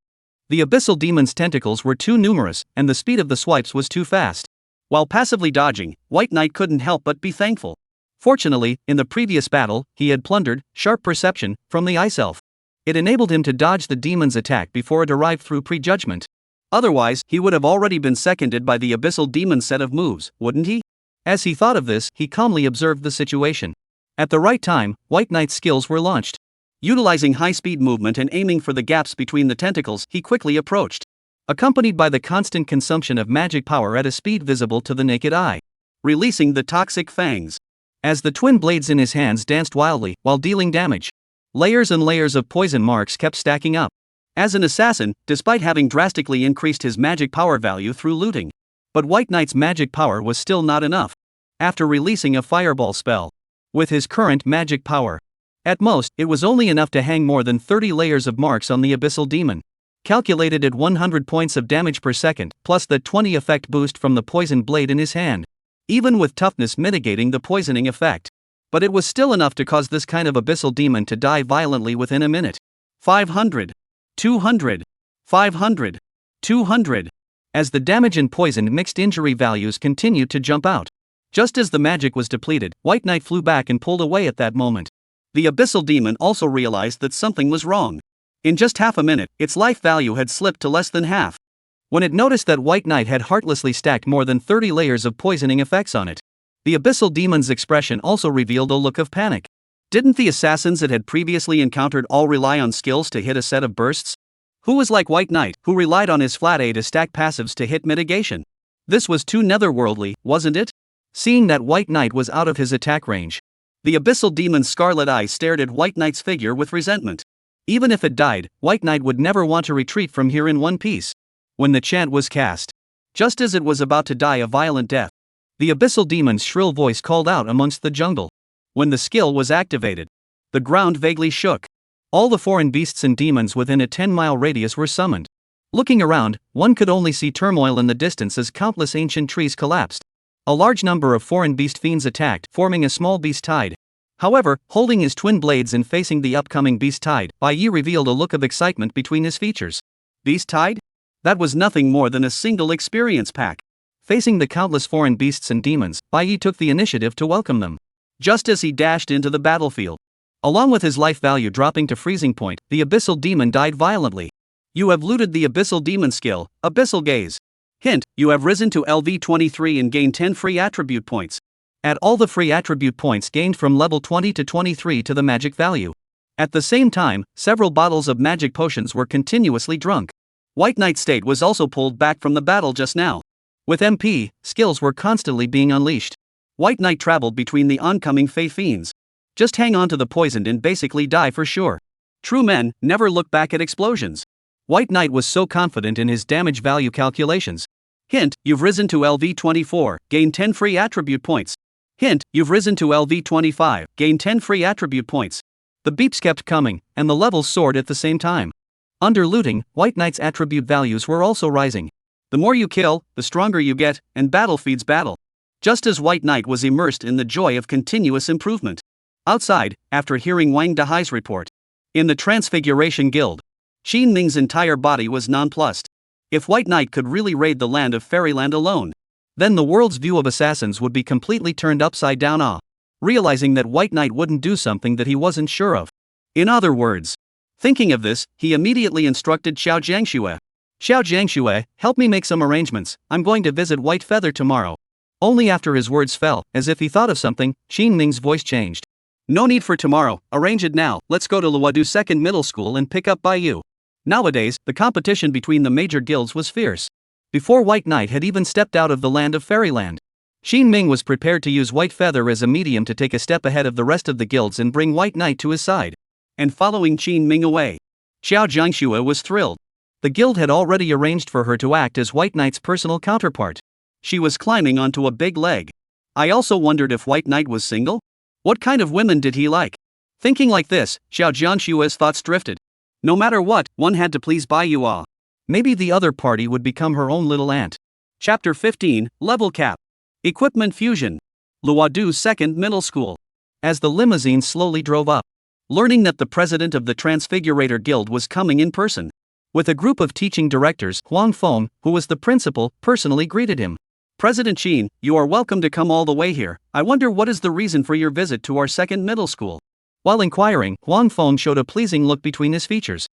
The abyssal demon's tentacles were too numerous, and the speed of the swipes was too fast. While passively dodging, White Knight couldn't help but be thankful. Fortunately, in the previous battle, he had plundered sharp perception from the Ice Elf. It enabled him to dodge the demon's attack before it arrived through prejudgment. Otherwise, he would have already been seconded by the abyssal demon's set of moves, wouldn't he? As he thought of this, he calmly observed the situation. At the right time, White Knight's skills were launched. Utilizing high-speed movement and aiming for the gaps between the tentacles, he quickly approached, accompanied by the constant consumption of magic power at a speed visible to the naked eye, releasing the toxic fangs. As the twin blades in his hands danced wildly while dealing damage, layers and layers of poison marks kept stacking up. As an assassin, despite having drastically increased his magic power value through looting, but White Knight's magic power was still not enough. After releasing a fireball spell, with his current magic power, at most, it was only enough to hang more than 30 layers of marks on the abyssal demon. Calculated at 100 points of damage per second, plus the 20 effect boost from the poison blade in his hand. Even with toughness mitigating the poisoning effect. But it was still enough to cause this kind of abyssal demon to die violently within a minute. 500. 200. 500. 200. As the damage and poison mixed injury values continued to jump out. Just as the magic was depleted, White Knight flew back and pulled away at that moment. The abyssal demon also realized that something was wrong. In just half a minute, its life value had slipped to less than half. When it noticed that White Knight had heartlessly stacked more than 30 layers of poisoning effects on it, the abyssal demon's expression also revealed a look of panic. Didn't the assassins it had previously encountered all rely on skills to hit a set of bursts? Who was like White Knight, who relied on his flat A to stack passives to hit mitigation? This was too netherworldly, wasn't it? Seeing that White Knight was out of his attack range, the abyssal demon's scarlet eyes stared at White Knight's figure with resentment. Even if it died, White Knight would never want to retreat from here in one piece. When the chant was cast, just as it was about to die a violent death, the abyssal demon's shrill voice called out amongst the jungle. When the skill was activated, the ground vaguely shook. All the foreign beasts and demons within a 10-mile radius were summoned. Looking around, one could only see turmoil in the distance as countless ancient trees collapsed. A large number of foreign beast fiends attacked, forming a small beast tide. However, holding his twin blades and facing the upcoming beast tide, Bai Yi revealed a look of excitement between his features. Beast tide? That was nothing more than a single experience pack. Facing the countless foreign beasts and demons, Bai Yi took the initiative to welcome them. Just as he dashed into the battlefield, along with his life value dropping to freezing point, the abyssal demon died violently. You have looted the abyssal demon skill, Abyssal Gaze. Hint, you have risen to LV 23 and gained 10 free attribute points. Add all the free attribute points gained from level 20 to 23 to the magic value. At the same time, several bottles of magic potions were continuously drunk. White Knight's state was also pulled back from the battle just now. With MP, skills were constantly being unleashed. White Knight traveled between the oncoming Fey Fiends. Just hang on to the poisoned and basically die for sure. True men never look back at explosions. White Knight was so confident in his damage value calculations. Hint, you've risen to LV 24, gain 10 free attribute points. Hint, you've risen to LV 25, gain 10 free attribute points. The beeps kept coming, and the levels soared at the same time. Under looting, White Knight's attribute values were also rising. The more you kill, the stronger you get, and battle feeds battle. Just as White Knight was immersed in the joy of continuous improvement. Outside, after hearing Wang Dahai's report. In the Transfiguration Guild. Qin Ming's entire body was nonplussed. If White Knight could really raid the land of Fairyland alone, then the world's view of assassins would be completely turned upside down. Realizing that White Knight wouldn't do something that he wasn't sure of. In other words, thinking of this, he immediately instructed Xiao Jiangxue. Xiao Jiangxue, help me make some arrangements, I'm going to visit White Feather tomorrow. Only after his words fell, as if he thought of something, Qin Ming's voice changed. No need for tomorrow, arrange it now, let's go to Luodu Second Middle School and pick up Baiyu. Nowadays, the competition between the major guilds was fierce. Before White Knight had even stepped out of the land of Fairyland, Qin Ming was prepared to use White Feather as a medium to take a step ahead of the rest of the guilds and bring White Knight to his side. And following Qin Ming away, Xiao Jiangxue was thrilled. The guild had already arranged for her to act as White Knight's personal counterpart. She was climbing onto a big leg. I also wondered if White Knight was single? What kind of women did he like? Thinking like this, Xiao Jiangxue's thoughts drifted. No matter what, one had to please Baiyu. Maybe the other party would become her own little aunt. Chapter 15, Level Cap. Equipment Fusion. Luodu Second Middle School. As the limousine slowly drove up, learning that the president of the Transfigurator Guild was coming in person. With a group of teaching directors, Huang Feng, who was the principal, personally greeted him. President Qin, you are welcome to come all the way here. I wonder what is the reason for your visit to our second middle school. While inquiring, Huang Feng showed a pleasing look between his features.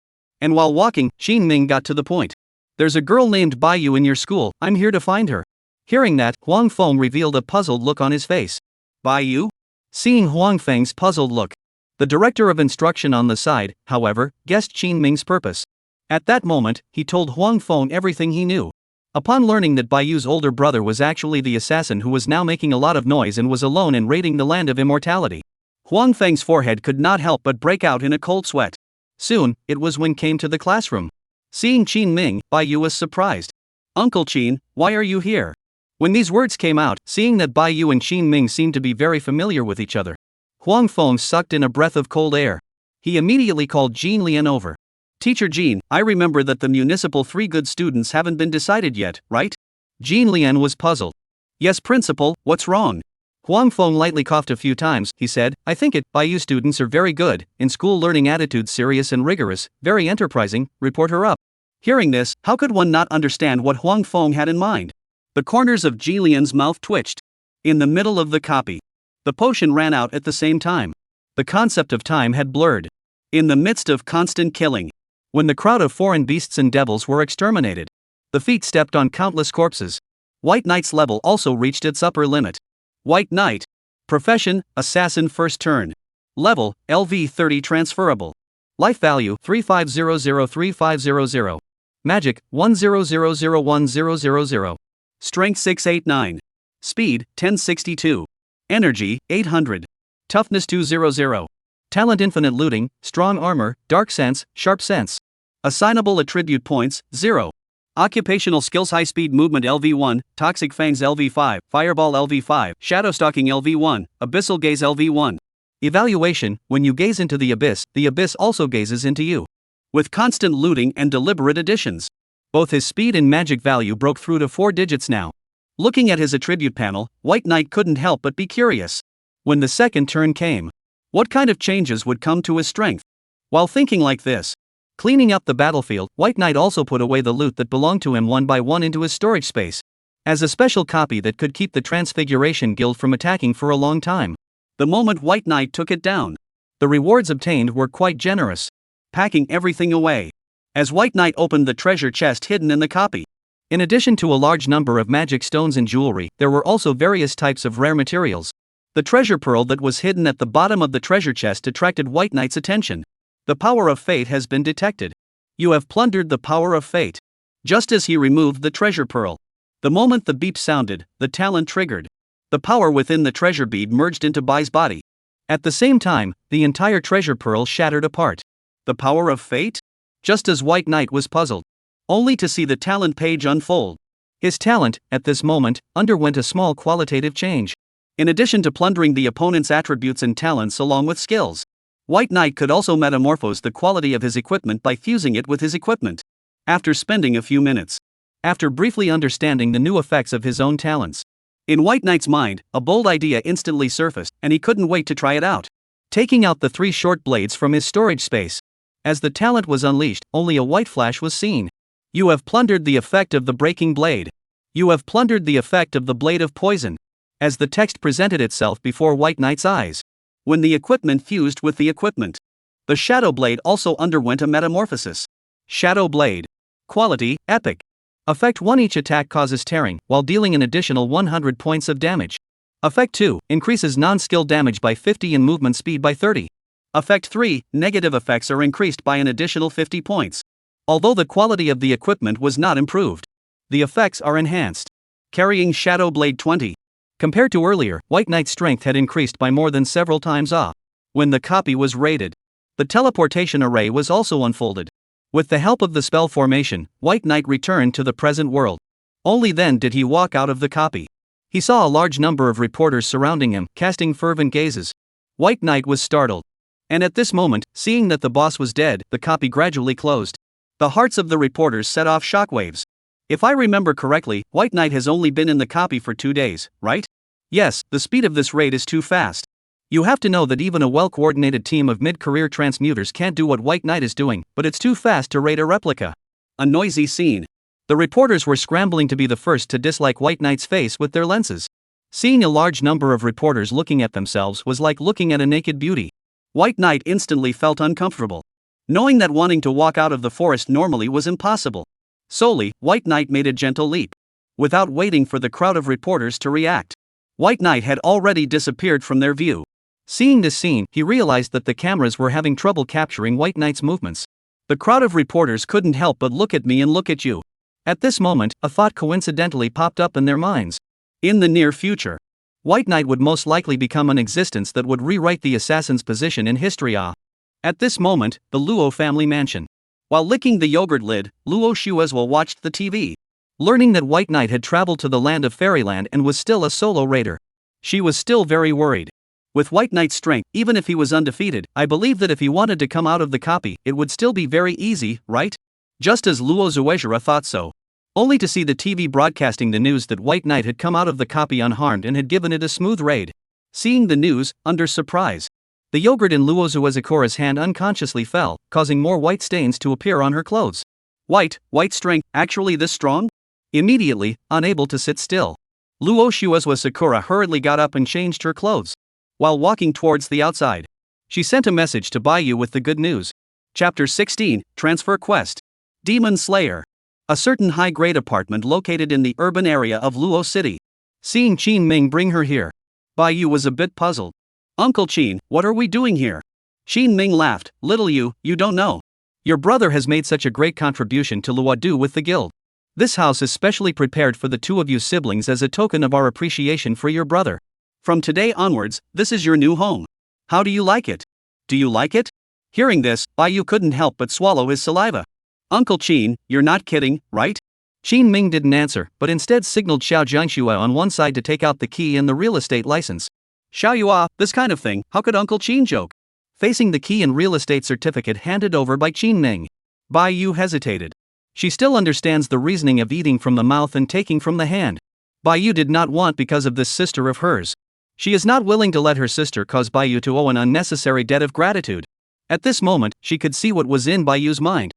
And while walking, Qin Ming got to the point. There's a girl named Baiyu in your school, I'm here to find her. Hearing that, Huang Feng revealed a puzzled look on his face. Baiyu? Seeing Huang Feng's puzzled look, the director of instruction on the side, however, guessed Qin Ming's purpose. At that moment, he told Huang Feng everything he knew. Upon learning that Baiyu's older brother was actually the assassin who was now making a lot of noise and was alone and raiding the land of immortality, Huang Feng's forehead could not help but break out in a cold sweat. Soon, it was when came to the classroom. Seeing Qin Ming, Baiyu was surprised. Uncle Qin, why are you here? When these words came out, seeing that Baiyu and Qin Ming seemed to be very familiar with each other, Huang Feng sucked in a breath of cold air. He immediately called Jin Lian over. Teacher Jin, I remember that the municipal 3 good students haven't been decided yet, right? Jin Lian was puzzled. Yes, principal, what's wrong? Huang Feng lightly coughed a few times, he said, I think Baiyu students are very good, in school learning attitude serious and rigorous, very enterprising, report her up. Hearing this, how could one not understand what Huang Feng had in mind? The corners of Jin Lian's mouth twitched. In the middle of the copy, the potion ran out at the same time. The concept of time had blurred. In the midst of constant killing, when the crowd of foreign beasts and devils were exterminated, the feet stepped on countless corpses. White Knight's level also reached its upper limit. White Knight. Profession, Assassin First Turn. Level, LV 30 Transferable. Life Value, 35003500. Magic, 10001000. Strength 689. Speed, 1062. Energy, 800. Toughness 200. Talent Infinite Looting, Strong Armor, Dark Sense, Sharp Sense. Assignable Attribute Points, 0. Occupational Skills High Speed Movement LV1, Toxic Fangs LV5, Fireball LV5, Shadowstalking LV1, Abyssal Gaze LV1. Evaluation, when you gaze into the abyss also gazes into you. With constant looting and deliberate additions, both his speed and magic value broke through to 4 digits now. Looking at his attribute panel, White Knight couldn't help but be curious. When the second turn came, what kind of changes would come to his strength? While thinking like this, cleaning up the battlefield, White Knight also put away the loot that belonged to him one by one into his storage space, as a special copy that could keep the Transfiguration Guild from attacking for a long time. The moment White Knight took it down, the rewards obtained were quite generous. Packing everything away, as White Knight opened the treasure chest hidden in the copy. In addition to a large number of magic stones and jewelry, there were also various types of rare materials. The treasure pearl that was hidden at the bottom of the treasure chest attracted White Knight's attention. The power of fate has been detected. You have plundered the power of fate. Just as he removed the treasure pearl, the moment the beep sounded, the talent triggered. The power within the treasure bead merged into Bai's body. At the same time, the entire treasure pearl shattered apart. The power of fate? Just as White Knight was puzzled, only to see the talent page unfold. His talent, at this moment, underwent a small qualitative change. In addition to plundering the opponent's attributes and talents along with skills, White Knight could also metamorphose the quality of his equipment by fusing it with his equipment. After spending a few minutes, after briefly understanding the new effects of his own talents, in White Knight's mind, a bold idea instantly surfaced, and he couldn't wait to try it out. Taking out the 3 short blades from his storage space. As the talent was unleashed, only a white flash was seen. You have plundered the effect of the breaking blade. You have plundered the effect of the blade of poison. As the text presented itself before White Knight's eyes. When the equipment fused with the equipment, the Shadow Blade also underwent a metamorphosis. Shadow Blade. Quality, Epic. Effect 1, each attack causes tearing, while dealing an additional 100 points of damage. Effect 2, increases non-skill damage by 50 and movement speed by 30. Effect 3, negative effects are increased by an additional 50 points. Although the quality of the equipment was not improved, the effects are enhanced. Carrying Shadow Blade 20. Compared to earlier, White Knight's strength had increased by more than several times off. When the copy was raided, the teleportation array was also unfolded. With the help of the spell formation, White Knight returned to the present world. Only then did he walk out of the copy. He saw a large number of reporters surrounding him, casting fervent gazes. White Knight was startled. And at this moment, seeing that the boss was dead, the copy gradually closed. The hearts of the reporters set off shockwaves. If I remember correctly, White Knight has only been in the copy for 2 days, right? Yes, the speed of this raid is too fast. You have to know that even a well-coordinated team of mid-career transmuters can't do what White Knight is doing, but it's too fast to raid a replica. A noisy scene. The reporters were scrambling to be the first to dislike White Knight's face with their lenses. Seeing a large number of reporters looking at themselves was like looking at a naked beauty. White Knight instantly felt uncomfortable, knowing that wanting to walk out of the forest normally was impossible. Solely, White Knight made a gentle leap. Without waiting for the crowd of reporters to react, White Knight had already disappeared from their view. Seeing this scene, he realized that the cameras were having trouble capturing White Knight's movements. The crowd of reporters couldn't help but look at me and look at you. At this moment, a thought coincidentally popped up in their minds. In the near future, White Knight would most likely become an existence that would rewrite the assassin's position in history. At this moment, the Luo family mansion. While licking the yogurt lid, Luo Shuezwa watched the TV. Learning that White Knight had traveled to the land of Fairyland and was still a solo raider, she was still very worried. With White Knight's strength, even if he was undefeated, I believe that if he wanted to come out of the copy, it would still be very easy, right? Just as Luo Zuezhira thought so. Only to see the TV broadcasting the news that White Knight had come out of the copy unharmed and had given it a smooth raid. Seeing the news, under surprise, the yogurt in Luo Zuezhira's hand unconsciously fell, causing more white stains to appear on her clothes. White strength, actually this strong? Immediately, unable to sit still, Luo Shuezwa Sakura hurriedly got up and changed her clothes. While walking towards the outside, she sent a message to Baiyu with the good news. Chapter 16, Transfer Quest. Demon Slayer. A certain high-grade apartment located in the urban area of Luo City. Seeing Qin Ming bring her here, Baiyu was a bit puzzled. Uncle Qin, what are we doing here? Qin Ming laughed. Little you don't know. Your brother has made such a great contribution to Luodu with the guild. This house is specially prepared for the 2 of you siblings as a token of our appreciation for your brother. From today onwards, this is your new home. How do you like it? Do you like it? Hearing this, Baiyu couldn't help but swallow his saliva. Uncle Qin, you're not kidding, right? Qin Ming didn't answer, but instead signaled Xiao Jianxue on one side to take out the key and the real estate license. Xiao Yua, this kind of thing, how could Uncle Qin joke? Facing the key and real estate certificate handed over by Qin Ming, Baiyu hesitated. She still understands the reasoning of eating from the mouth and taking from the hand. Baiyu did not want because of this sister of hers. She is not willing to let her sister cause Baiyu to owe an unnecessary debt of gratitude. At this moment, she could see what was in Baiyu's mind.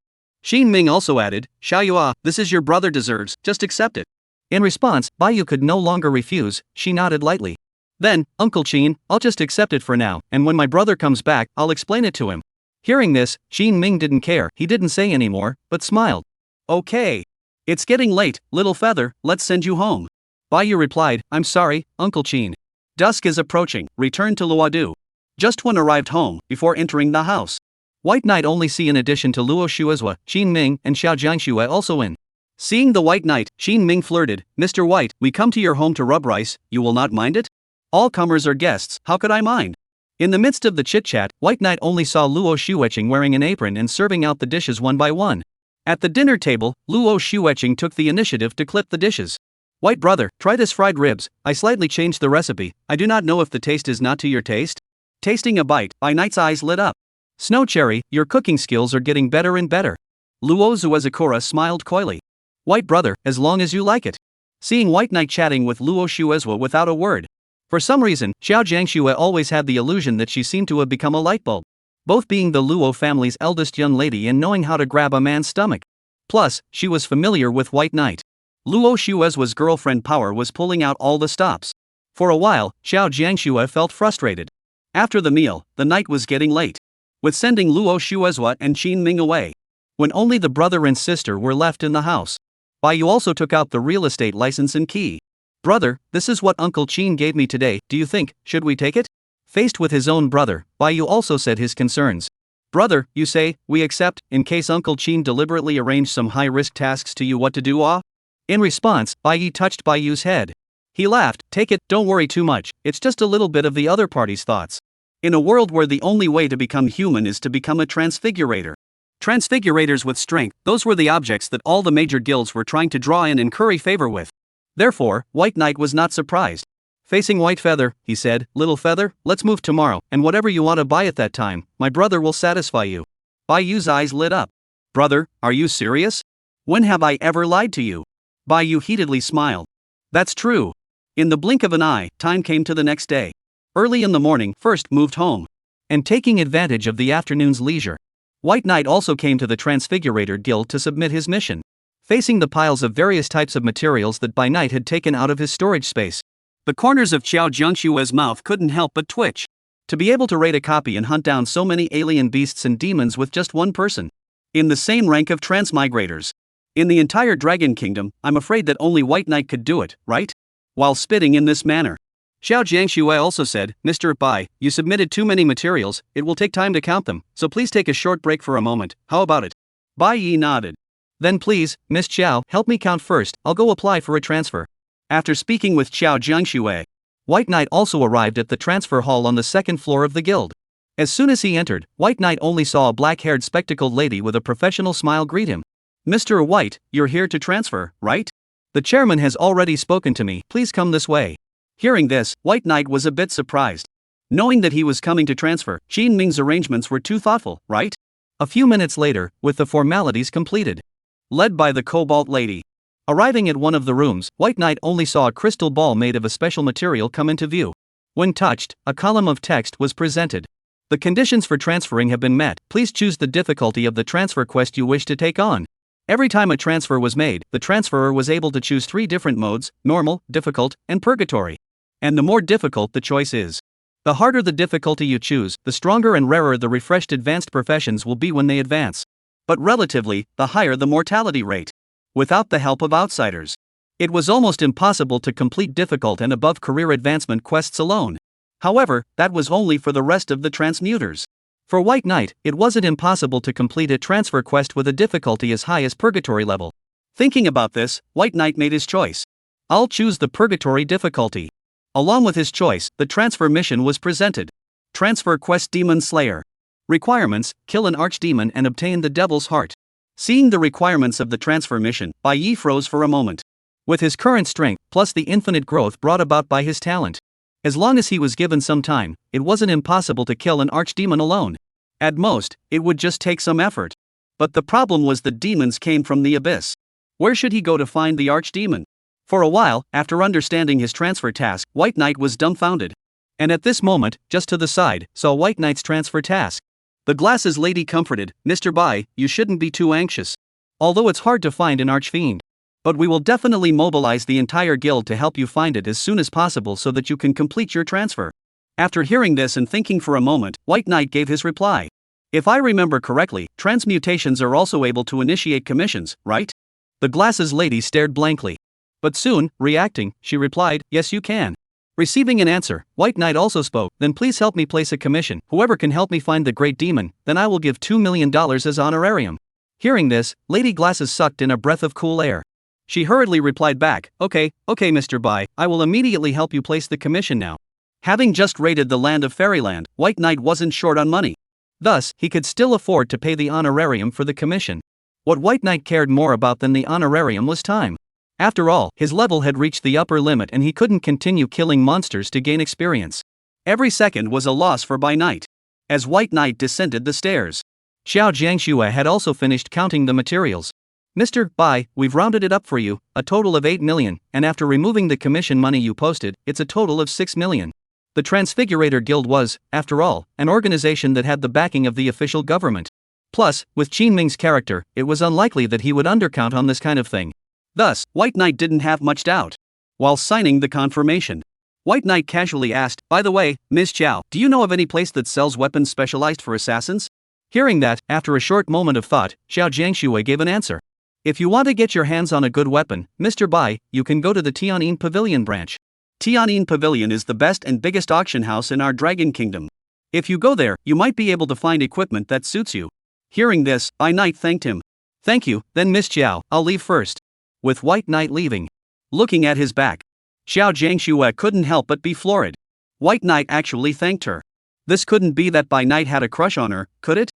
Qin Ming also added, Xiao Yua, this is your brother deserves, just accept it. In response, Baiyu could no longer refuse, she nodded lightly. Then, Uncle Qin, I'll just accept it for now, and when my brother comes back, I'll explain it to him. Hearing this, Qin Ming didn't care, he didn't say anymore, but smiled. Okay. It's getting late, little feather, let's send you home. Baiyu replied, I'm sorry, Uncle Qin. Dusk is approaching, return to Luodu. Just when arrived home, before entering the house. White Knight only see in addition to Luo Shuezwa, Qin Ming, and Xiao Jianxue also in. Seeing the White Knight, Qin Ming flirted, Mr. White, we come to your home to rub rice, you will not mind it? All comers are guests, how could I mind? In the midst of the chit-chat, White Knight only saw Luo Shueching wearing an apron and serving out the dishes one by one. At the dinner table, Luo Shueching took the initiative to clip the dishes. White brother, try this fried ribs, I slightly changed the recipe, I do not know if the taste is not to your taste? Tasting a bite, White Knight's eyes lit up. Snow Cherry, your cooking skills are getting better and better. Luo Zuezakura smiled coyly. White brother, as long as you like it. Seeing White Knight chatting with Luo Shuezwa without a word. For some reason, Xiao Jiangxue always had the illusion that she seemed to have become a light bulb. Both being the Luo family's eldest young lady and knowing how to grab a man's stomach. Plus, she was familiar with White Knight. Luo Shuezwa's girlfriend power was pulling out all the stops. For a while, Xiao Jiangxue felt frustrated. After the meal, the night was getting late. With sending Luo Shuezwa and Qin Ming away. When only the brother and sister were left in the house. Bai Yu also took out the real estate license and key. Brother, this is what Uncle Qin gave me today, do you think, should we take it? Faced with his own brother, Bai Yu also said his concerns. Brother, you say, we accept, in case Uncle Qin deliberately arranged some high-risk tasks to you what to do, ah? In response, Bai Yi touched Bai Yu's head. He laughed, take it, don't worry too much, it's just a little bit of the other party's thoughts. In a world where the only way to become human is to become a transfigurator. Transfigurators with strength, those were the objects that all the major guilds were trying to draw in and curry favor with. Therefore, White Knight was not surprised. Facing White Feather, he said, Little Feather, let's move tomorrow, and whatever you want to buy at that time, my brother will satisfy you. Bai Yu's eyes lit up. Brother, are you serious? When have I ever lied to you? Bai Yu heatedly smiled. That's true. In the blink of an eye, time came to the next day. Early in the morning, first moved home. And taking advantage of the afternoon's leisure, White Knight also came to the Transfigurator Guild to submit his mission. Facing the piles of various types of materials that by night had taken out of his storage space, the corners of Xiao Jiangshue's mouth couldn't help but twitch. To be able to raid a copy and hunt down so many alien beasts and demons with just one person. In the same rank of transmigrators. In the entire Dragon Kingdom, I'm afraid that only White Knight could do it, right? While spitting in this manner. Xiao Jiangxue also said, Mr. Bai, you submitted too many materials, it will take time to count them, so please take a short break for a moment, how about it? Bai Yi nodded. Then please, Miss Xiao, help me count first, I'll go apply for a transfer. After speaking with Xiao Jiangxue, White Knight also arrived at the transfer hall on the second floor of the guild. As soon as he entered, White Knight only saw a black-haired spectacled lady with a professional smile greet him. Mr. White, you're here to transfer, right? The chairman has already spoken to me, please come this way. Hearing this, White Knight was a bit surprised. Knowing that he was coming to transfer, Qin Ming's arrangements were too thoughtful, right? A few minutes later, with the formalities completed. Led by the Cobalt Lady. Arriving at one of the rooms, White Knight only saw a crystal ball made of a special material come into view. When touched, a column of text was presented. The conditions for transferring have been met, please choose the difficulty of the transfer quest you wish to take on. Every time a transfer was made, the transferer was able to choose 3 different modes, normal, difficult, and purgatory. And the more difficult the choice is. The harder the difficulty you choose, the stronger and rarer the refreshed advanced professions will be when they advance. But relatively, the higher the mortality rate. Without the help of outsiders. It was almost impossible to complete difficult and above career advancement quests alone. However, that was only for the rest of the transmuters. For White Knight, it wasn't impossible to complete a transfer quest with a difficulty as high as purgatory level. Thinking about this, White Knight made his choice. I'll choose the purgatory difficulty. Along with his choice, the transfer mission was presented. Transfer quest Demon Slayer. Requirements, kill an archdemon and obtain the Devil's Heart. Seeing the requirements of the transfer mission, Bai Yi froze for a moment. With his current strength, plus the infinite growth brought about by his talent. As long as he was given some time, it wasn't impossible to kill an archdemon alone. At most, it would just take some effort. But the problem was the demons came from the abyss. Where should he go to find the archdemon? For a while, after understanding his transfer task, White Knight was dumbfounded. And at this moment, just to the side, saw White Knight's transfer task. The glasses lady comforted, Mr. Bai, you shouldn't be too anxious. Although it's hard to find an archfiend. But we will definitely mobilize the entire guild to help you find it as soon as possible so that you can complete your transfer. After hearing this and thinking for a moment, White Knight gave his reply. If I remember correctly, transmutations are also able to initiate commissions, right? The glasses lady stared blankly. But soon, reacting, she replied, yes you can. Receiving an answer, White Knight also spoke, then please help me place a commission, whoever can help me find the great demon, then I will give $2 million as honorarium. Hearing this, Lady Glasses sucked in a breath of cool air. She hurriedly replied back, okay, Mr. Bai, I will immediately help you place the commission now. Having just raided the land of Fairyland, White Knight wasn't short on money. Thus, he could still afford to pay the honorarium for the commission. What White Knight cared more about than the honorarium was time. After all, his level had reached the upper limit and he couldn't continue killing monsters to gain experience. Every second was a loss for Bai Knight. as White Knight descended the stairs. Xiao Jiangxue had also finished counting the materials. Mr. Bai, we've rounded it up for you, a total of 8 million, and after removing the commission money you posted, it's a total of 6 million. The Transfigurator Guild was, after all, an organization that had the backing of the official government. Plus, with Qin Ming's character, it was unlikely that he would undercount on this kind of thing. Thus, White Knight didn't have much doubt. While signing the confirmation, White Knight casually asked, "By the way, Ms. Chow, do you know of any place that sells weapons specialized for assassins?" Hearing that, after a short moment of thought, Xiao Jiangxue gave an answer. "If you want to get your hands on a good weapon, Mr. Bai, you can go to the Tianyin Pavilion branch. Tianyin Pavilion is the best and biggest auction house in our Dragon Kingdom. If you go there, you might be able to find equipment that suits you." Hearing this, Bai Knight thanked him. "Thank you, then Miss Chow, I'll leave first." With White Knight leaving, looking at his back, Xiao Jiangxue couldn't help but be floored. White Knight actually thanked her. This couldn't be that Bai Knight had a crush on her, could it?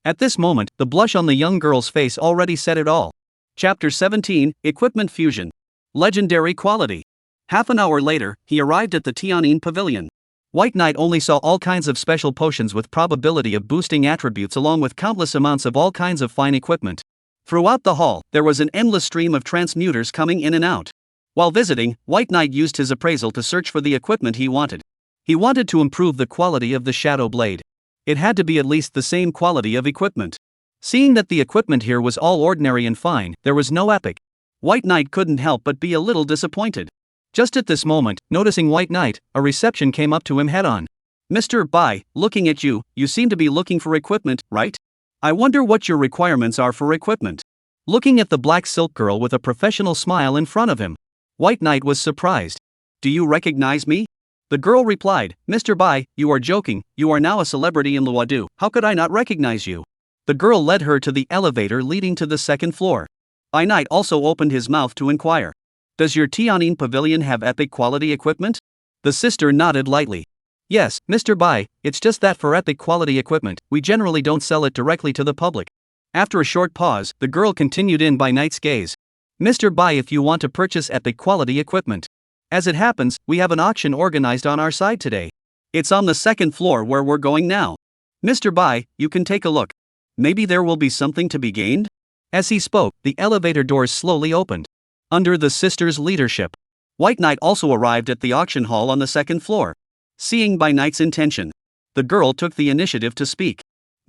At this moment, the blush on the young girl's face already said it all. Chapter 17, Equipment Fusion. Legendary Quality. Half an hour later, he arrived at the Tianyin Pavilion. White Knight only saw all kinds of special potions with probability of boosting attributes along with countless amounts of all kinds of fine equipment. Throughout the hall, there was an endless stream of transmuters coming in and out. While visiting, White Knight used his appraisal to search for the equipment he wanted. He wanted to improve the quality of the Shadow Blade. It had to be at least the same quality of equipment. Seeing that the equipment here was all ordinary and fine, there was no epic. White Knight couldn't help but be a little disappointed. Just at this moment, noticing White Knight, a reception came up to him head-on. "Mr. Bai, looking at you, you seem to be looking for equipment, right? I wonder what your requirements are for equipment." Looking at the black silk girl with a professional smile in front of him, White Knight was surprised. "Do you recognize me?" The girl replied, "Mr. Bai, you are joking, you are now a celebrity in Luodu, how could I not recognize you?" The girl led her to the elevator leading to the second floor. Bai Knight also opened his mouth to inquire, "Does your Tianyin Pavilion have epic quality equipment?" The sister nodded lightly. "Yes, Mr. Bai, it's just that for epic quality equipment, we generally don't sell it directly to the public." After a short pause, the girl continued in Bai Knight's gaze. "Mr. Bai, if you want to purchase epic quality equipment. As it happens, we have an auction organized on our side today. It's on the second floor where we're going now. Mr. Bai, you can take a look. Maybe there will be something to be gained?" As he spoke, the elevator doors slowly opened. Under the sisters' leadership, White Knight also arrived at the auction hall on the second floor. Seeing Bai Knight's intention, the girl took the initiative to speak.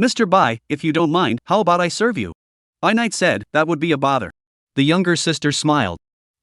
"Mr. Bai, if you don't mind, how about I serve you?" Bai Knight said, "That would be a bother." The younger sister smiled.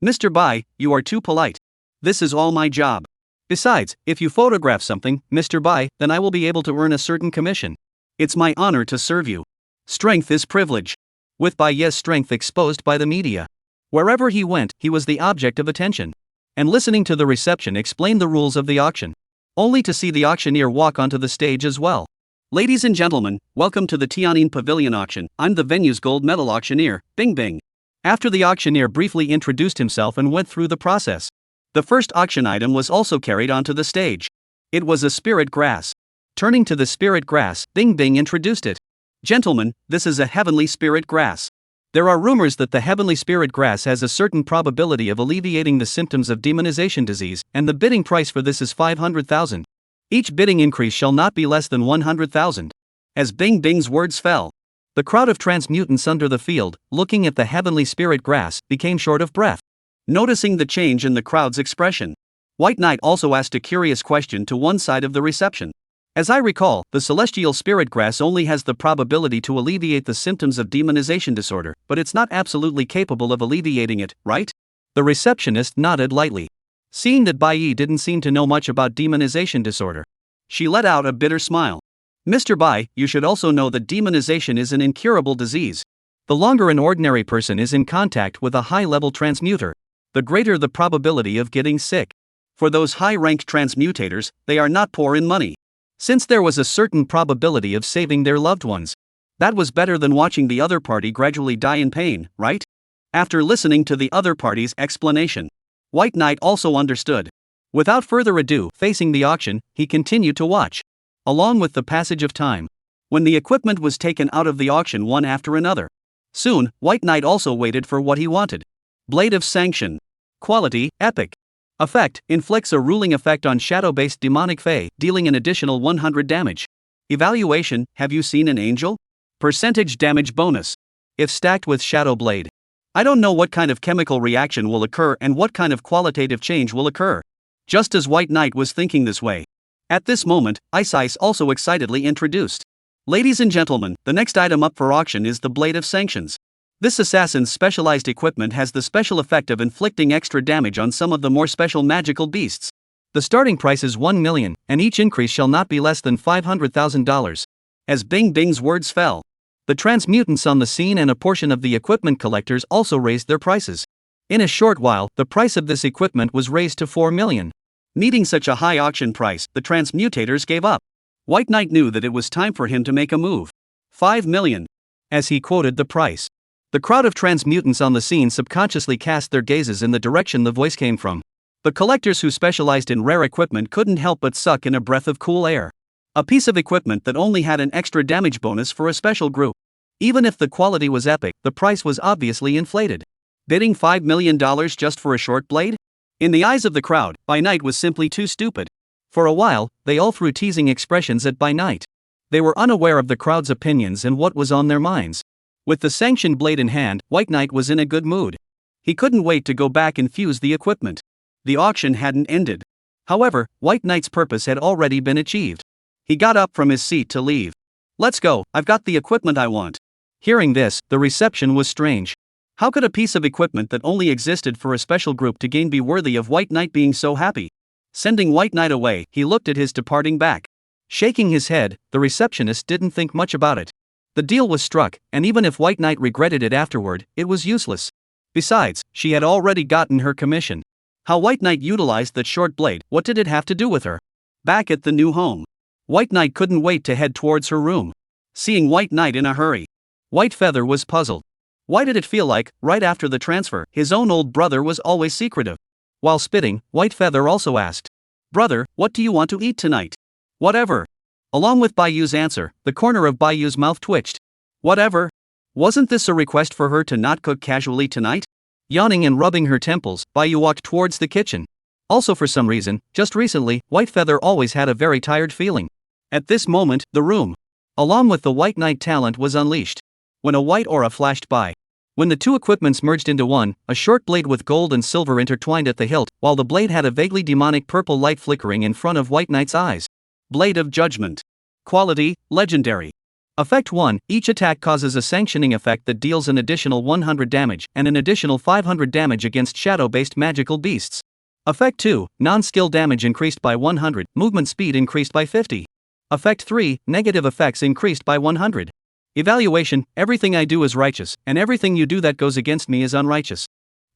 "Mr. Bai, you are too polite. This is all my job. Besides, if you photograph something, Mr. Bai, then I will be able to earn a certain commission. It's my honor to serve you. Strength is privilege." With Bai Ye's strength exposed by the media, wherever he went, he was the object of attention. And listening to the reception explained the rules of the auction, only to see the auctioneer walk onto the stage as well. "Ladies and gentlemen, welcome to the Tianyin Pavilion auction. I'm the venue's gold medal auctioneer, Bing Bing." After the auctioneer briefly introduced himself and went through the process, the first auction item was also carried onto the stage. It was a spirit grass. Turning to the spirit grass, Bing Bing introduced it. "Gentlemen, this is a heavenly spirit grass. There are rumors that the heavenly spirit grass has a certain probability of alleviating the symptoms of demonization disease, and the bidding price for this is 500,000. Each bidding increase shall not be less than 100,000. As Bing Bing's words fell, the crowd of transmutants under the field, looking at the heavenly spirit grass, became short of breath. Noticing the change in the crowd's expression, White Knight also asked a curious question to one side of the reception. "As I recall, the celestial spirit grass only has the probability to alleviate the symptoms of demonization disorder, but it's not absolutely capable of alleviating it, right?" The receptionist nodded lightly. Seeing that Bai Yi didn't seem to know much about demonization disorder, she let out a bitter smile. "Mr. Bai, you should also know that demonization is an incurable disease. The longer an ordinary person is in contact with a high-level transmuter, the greater the probability of getting sick. For those high-ranked transmutators, they are not poor in money. Since there was a certain probability of saving their loved ones, that was better than watching the other party gradually die in pain, right?" After listening to the other party's explanation, White Knight also understood. Without further ado, facing the auction, he continued to watch. Along with the passage of time, when the equipment was taken out of the auction one after another, soon, White Knight also waited for what he wanted. Blade of Sanction. Quality, Epic. Effect, inflicts a ruling effect on shadow-based demonic fae, dealing an additional 100 damage. Evaluation, have you seen an angel? Percentage damage bonus. If stacked with Shadow Blade. I don't know what kind of chemical reaction will occur and what kind of qualitative change will occur. Just as White Knight was thinking this way. At this moment, Ice also excitedly introduced. Ladies and gentlemen, the next item up for auction is the Blade of Sanctions. This assassin's specialized equipment has the special effect of inflicting extra damage on some of the more special magical beasts. The starting price is 1 million, and each increase shall not be less than $500,000. As Bing Bing's words fell, the transmutants on the scene and a portion of the equipment collectors also raised their prices. In a short while, the price of this equipment was raised to 4 million. Needing such a high auction price, the transmutators gave up. White Knight knew that it was time for him to make a move. 5 million. As he quoted the price. The crowd of transmutants on the scene subconsciously cast their gazes in the direction the voice came from. The collectors who specialized in rare equipment couldn't help but suck in a breath of cool air. A piece of equipment that only had an extra damage bonus for a special group. Even if the quality was epic, the price was obviously inflated. Bidding $5 million just for a short blade? In the eyes of the crowd, By Night was simply too stupid. For a while, they all threw teasing expressions at By Night. They were unaware of the crowd's opinions and what was on their minds. With the sanctioned blade in hand, White Knight was in a good mood. He couldn't wait to go back and fuse the equipment. The auction hadn't ended. However, White Knight's purpose had already been achieved. He got up from his seat to leave. Let's go, I've got the equipment I want. Hearing this, the reception was strange. How could a piece of equipment that only existed for a special group to gain be worthy of White Knight being so happy? Sending White Knight away, he looked at his departing back. Shaking his head, the receptionist didn't think much about it. The deal was struck, and even if White Knight regretted it afterward, it was useless. Besides, she had already gotten her commission. How White Knight utilized that short blade, what did it have to do with her? Back at the new home, White Knight couldn't wait to head towards her room. Seeing White Knight in a hurry, White Feather was puzzled. Why did it feel like, right after the transfer, his own old brother was always secretive? While spitting, White Feather also asked, "Brother, what do you want to eat tonight?" "Whatever." Along with Bayu's answer, the corner of Bayu's mouth twitched. Whatever? Wasn't this a request for her to not cook casually tonight? Yawning and rubbing her temples, Bayu walked towards the kitchen. Also for some reason, just recently, White Feather always had a very tired feeling. At this moment, the room, along with the White Knight talent, was unleashed. When a white aura flashed by. When the two equipments merged into one, a short blade with gold and silver intertwined at the hilt, while the blade had a vaguely demonic purple light flickering in front of White Knight's eyes. Blade of Judgment. Quality, Legendary. Effect 1, each attack causes a sanctioning effect that deals an additional 100 damage and an additional 500 damage against shadow-based magical beasts. Effect 2, non-skill damage increased by 100, movement speed increased by 50. Effect 3, negative effects increased by 100. Evaluation, everything I do is righteous, and everything you do that goes against me is unrighteous.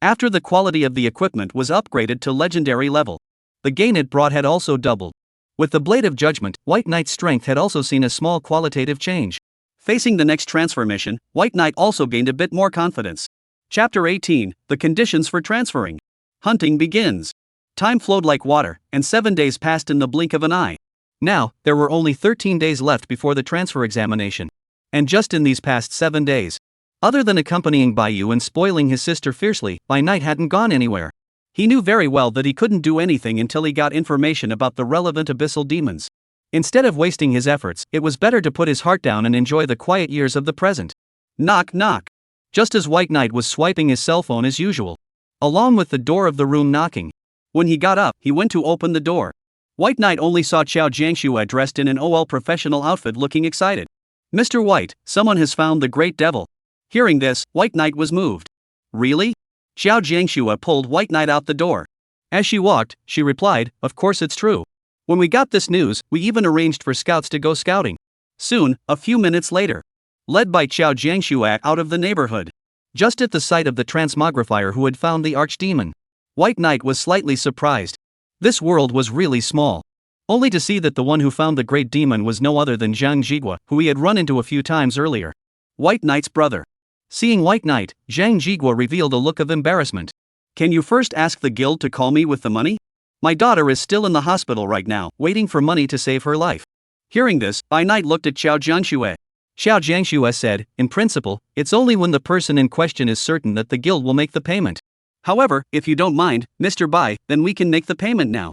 After the quality of the equipment was upgraded to legendary level, the gain it brought had also doubled. With the Blade of Judgment, White Knight's strength had also seen a small qualitative change. Facing the next transfer mission, White Knight also gained a bit more confidence. Chapter 18, The Conditions for Transferring. Hunting begins. Time flowed like water, and 7 days passed in the blink of an eye. Now, there were only 13 days left before the transfer examination. And just in these past 7 days, other than accompanying Bayu and spoiling his sister fiercely, By Night hadn't gone anywhere. He knew very well that he couldn't do anything until he got information about the relevant abyssal demons. Instead of wasting his efforts, it was better to put his heart down and enjoy the quiet years of the present. Knock knock. Just as White Knight was swiping his cell phone as usual, along with the door of the room knocking. When he got up, he went to open the door. White Knight only saw Qiao Jiangxue dressed in an OL professional outfit looking excited. "Mr. White, someone has found the great devil." Hearing this, White Knight was moved. "Really?" Qiao Jiangxue pulled White Knight out the door. As she walked, she replied, "Of course it's true. When we got this news, we even arranged for scouts to go scouting." Soon, a few minutes later, led by Qiao Jiangxue out of the neighborhood, just at the sight of the transmogrifier who had found the archdemon, White Knight was slightly surprised. This world was really small. Only to see that the one who found the great demon was no other than Zhang Jigua, who he had run into a few times earlier. White Knight's brother. Seeing White Knight, Zhang Jigua revealed a look of embarrassment. "Can you first ask the guild to call me with the money? My daughter is still in the hospital right now, waiting for money to save her life." Hearing this, By Night looked at Qiao Jiangxue. Qiao Jiangxue said, "In principle, it's only when the person in question is certain that the guild will make the payment. However, if you don't mind, Mr. Bai, then we can make the payment now."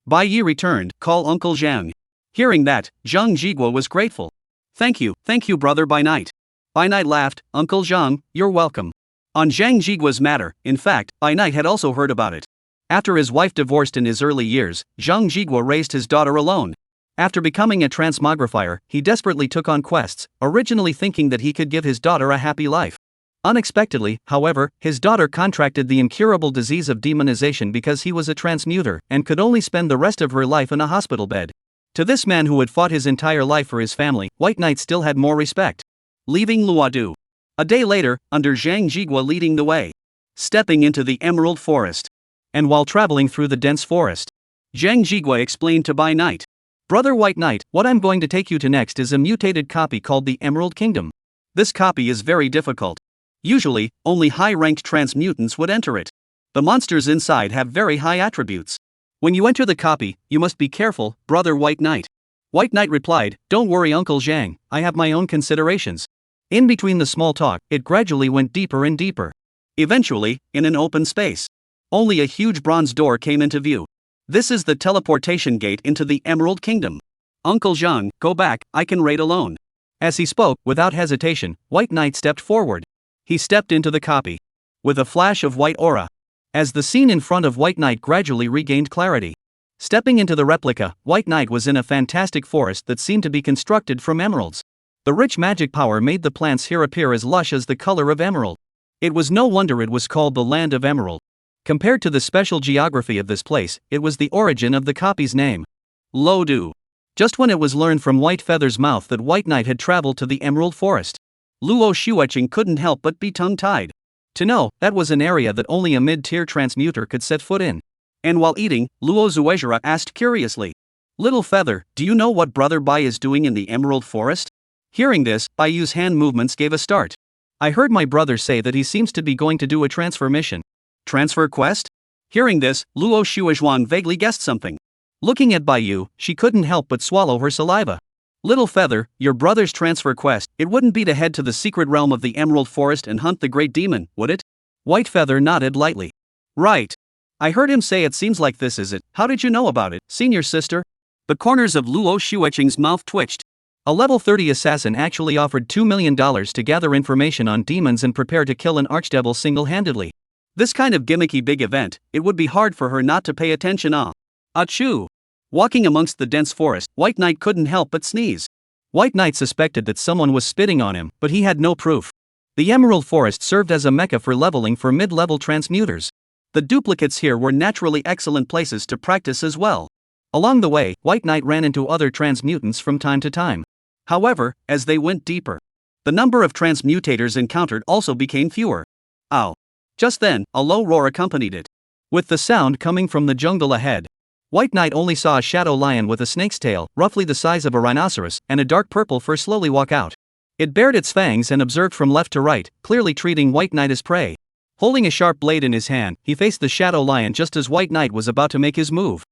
Bai Yi returned, "Call Uncle Zhang." Hearing that, Zhang Jigua was grateful. Thank you, brother By Night. By Night laughed, Uncle Zhang, you're welcome. On Zhang Jigua's matter, in fact, By Night had also heard about it. After his wife divorced in his early years, Zhang Jigua raised his daughter alone. After becoming a transmogrifier, he desperately took on quests, originally thinking that he could give his daughter a happy life. Unexpectedly, however, his daughter contracted the incurable disease of demonization because he was a transmuter and could only spend the rest of her life in a hospital bed. To this man who had fought his entire life for his family, White Knight still had more respect. Leaving Luodu. A day later, under Zhang Jigua leading the way. Stepping into the Emerald Forest. And while traveling through the dense forest, Zhang Jigua explained to By Night. Brother White Knight, what I'm going to take you to next is a mutated copy called the Emerald Kingdom. This copy is very difficult. Usually, only high-ranked transmutants would enter it. The monsters inside have very high attributes. When you enter the copy, you must be careful, Brother White Knight. White Knight replied, Don't worry Uncle Zhang, I have my own considerations. In between the small talk, it gradually went deeper and deeper. Eventually, in an open space, only a huge bronze door came into view. This is the teleportation gate into the Emerald Kingdom. Uncle Zhang, go back, I can raid alone. As he spoke, without hesitation, White Knight stepped forward. He stepped into the copy. With a flash of white aura. As the scene in front of White Knight gradually regained clarity. Stepping into the replica, White Knight was in a fantastic forest that seemed to be constructed from emeralds. The rich magic power made the plants here appear as lush as the color of emerald. It was no wonder it was called the Land of Emerald. Compared to the special geography of this place, it was the origin of the copy's name. Luodu. Just when it was learned from White Feather's mouth that White Knight had traveled to the Emerald Forest, Luo Xuecheng couldn't help but be tongue-tied. To know, that was an area that only a mid-tier transmuter could set foot in. And while eating, Luo Xuezhira asked curiously, Little Feather, do you know what Brother Bai is doing in the Emerald Forest? Hearing this, Bai's hand movements gave a start. I heard my brother say that he seems to be going to do a transfer mission. Transfer quest? Hearing this, Luo Xuezhuan vaguely guessed something. Looking at Baiyu, she couldn't help but swallow her saliva. Little Feather, your brother's transfer quest, it wouldn't be to head to the secret realm of the Emerald Forest and hunt the Great Demon, would it? White Feather nodded lightly. Right. I heard him say it seems like this is it. How did you know about it, senior sister? The corners of Luo Xuecheng's mouth twitched. A level 30 assassin actually offered $2 million to gather information on demons and prepare to kill an archdevil single-handedly. This kind of gimmicky big event, it would be hard for her not to pay attention. Achoo! Walking amongst the dense forest, White Knight couldn't help but sneeze. White Knight suspected that someone was spitting on him, but he had no proof. The Emerald Forest served as a mecca for leveling for mid-level transmuters. The duplicates here were naturally excellent places to practice as well. Along the way, White Knight ran into other transmutants from time to time. However, as they went deeper, the number of transmutators encountered also became fewer. Ow! Just then, a low roar accompanied it. With the sound coming from the jungle ahead, White Knight only saw a shadow lion with a snake's tail, roughly the size of a rhinoceros, and a dark purple fur slowly walk out. It bared its fangs and observed from left to right, clearly treating White Knight as prey. Holding a sharp blade in his hand, he faced the shadow lion just as White Knight was about to make his move.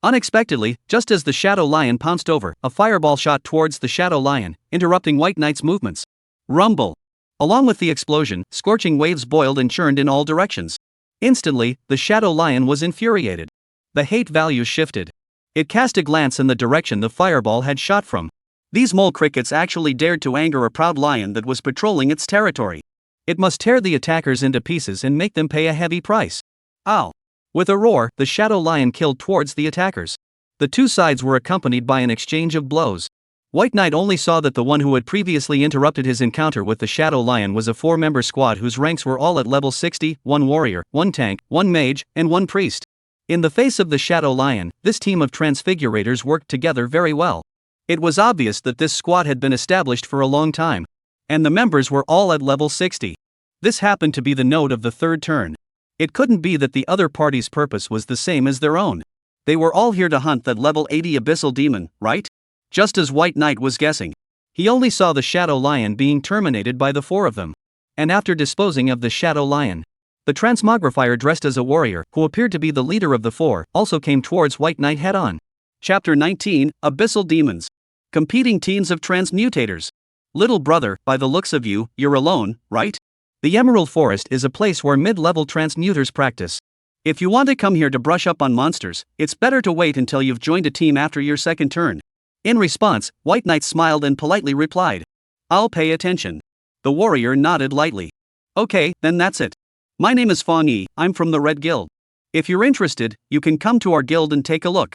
Unexpectedly, just as the shadow lion pounced over, a fireball shot towards the shadow lion, interrupting White Knight's movements. Rumble! Along with the explosion, scorching waves boiled and churned in all directions. Instantly, the shadow lion was infuriated. The hate value shifted. It cast a glance in the direction the fireball had shot from. These mole crickets actually dared to anger a proud lion that was patrolling its territory. It must tear the attackers into pieces and make them pay a heavy price. Ow! With a roar, the shadow lion killed towards the attackers. The two sides were accompanied by an exchange of blows. White Knight only saw that the one who had previously interrupted his encounter with the shadow lion was a 4-member squad whose ranks were all at level 60, 1 warrior, 1 tank, 1 mage, and 1 priest. In the face of the shadow lion, this team of transfigurators worked together very well. It was obvious that this squad had been established for a long time. And the members were all at level 60. This happened to be the note of the third turn. It couldn't be that the other party's purpose was the same as their own. They were all here to hunt that level 80 abyssal demon, right? Just as White Knight was guessing. He only saw the shadow lion being terminated by the 4 of them. And after disposing of the shadow lion, the transmogrifier dressed as a warrior, who appeared to be the leader of the 4, also came towards White Knight head-on. Chapter 19, Abyssal Demons. Competing teams of transmutators. Little brother, by the looks of you, you're alone, right? The Emerald Forest is a place where mid-level transmuters practice. If you want to come here to brush up on monsters, it's better to wait until you've joined a team after your second turn. In response, White Knight smiled and politely replied, "I'll pay attention." The warrior nodded lightly. "Okay, then that's it. My name is Fong Yi, I'm from the Red Guild. If you're interested, you can come to our guild and take a look.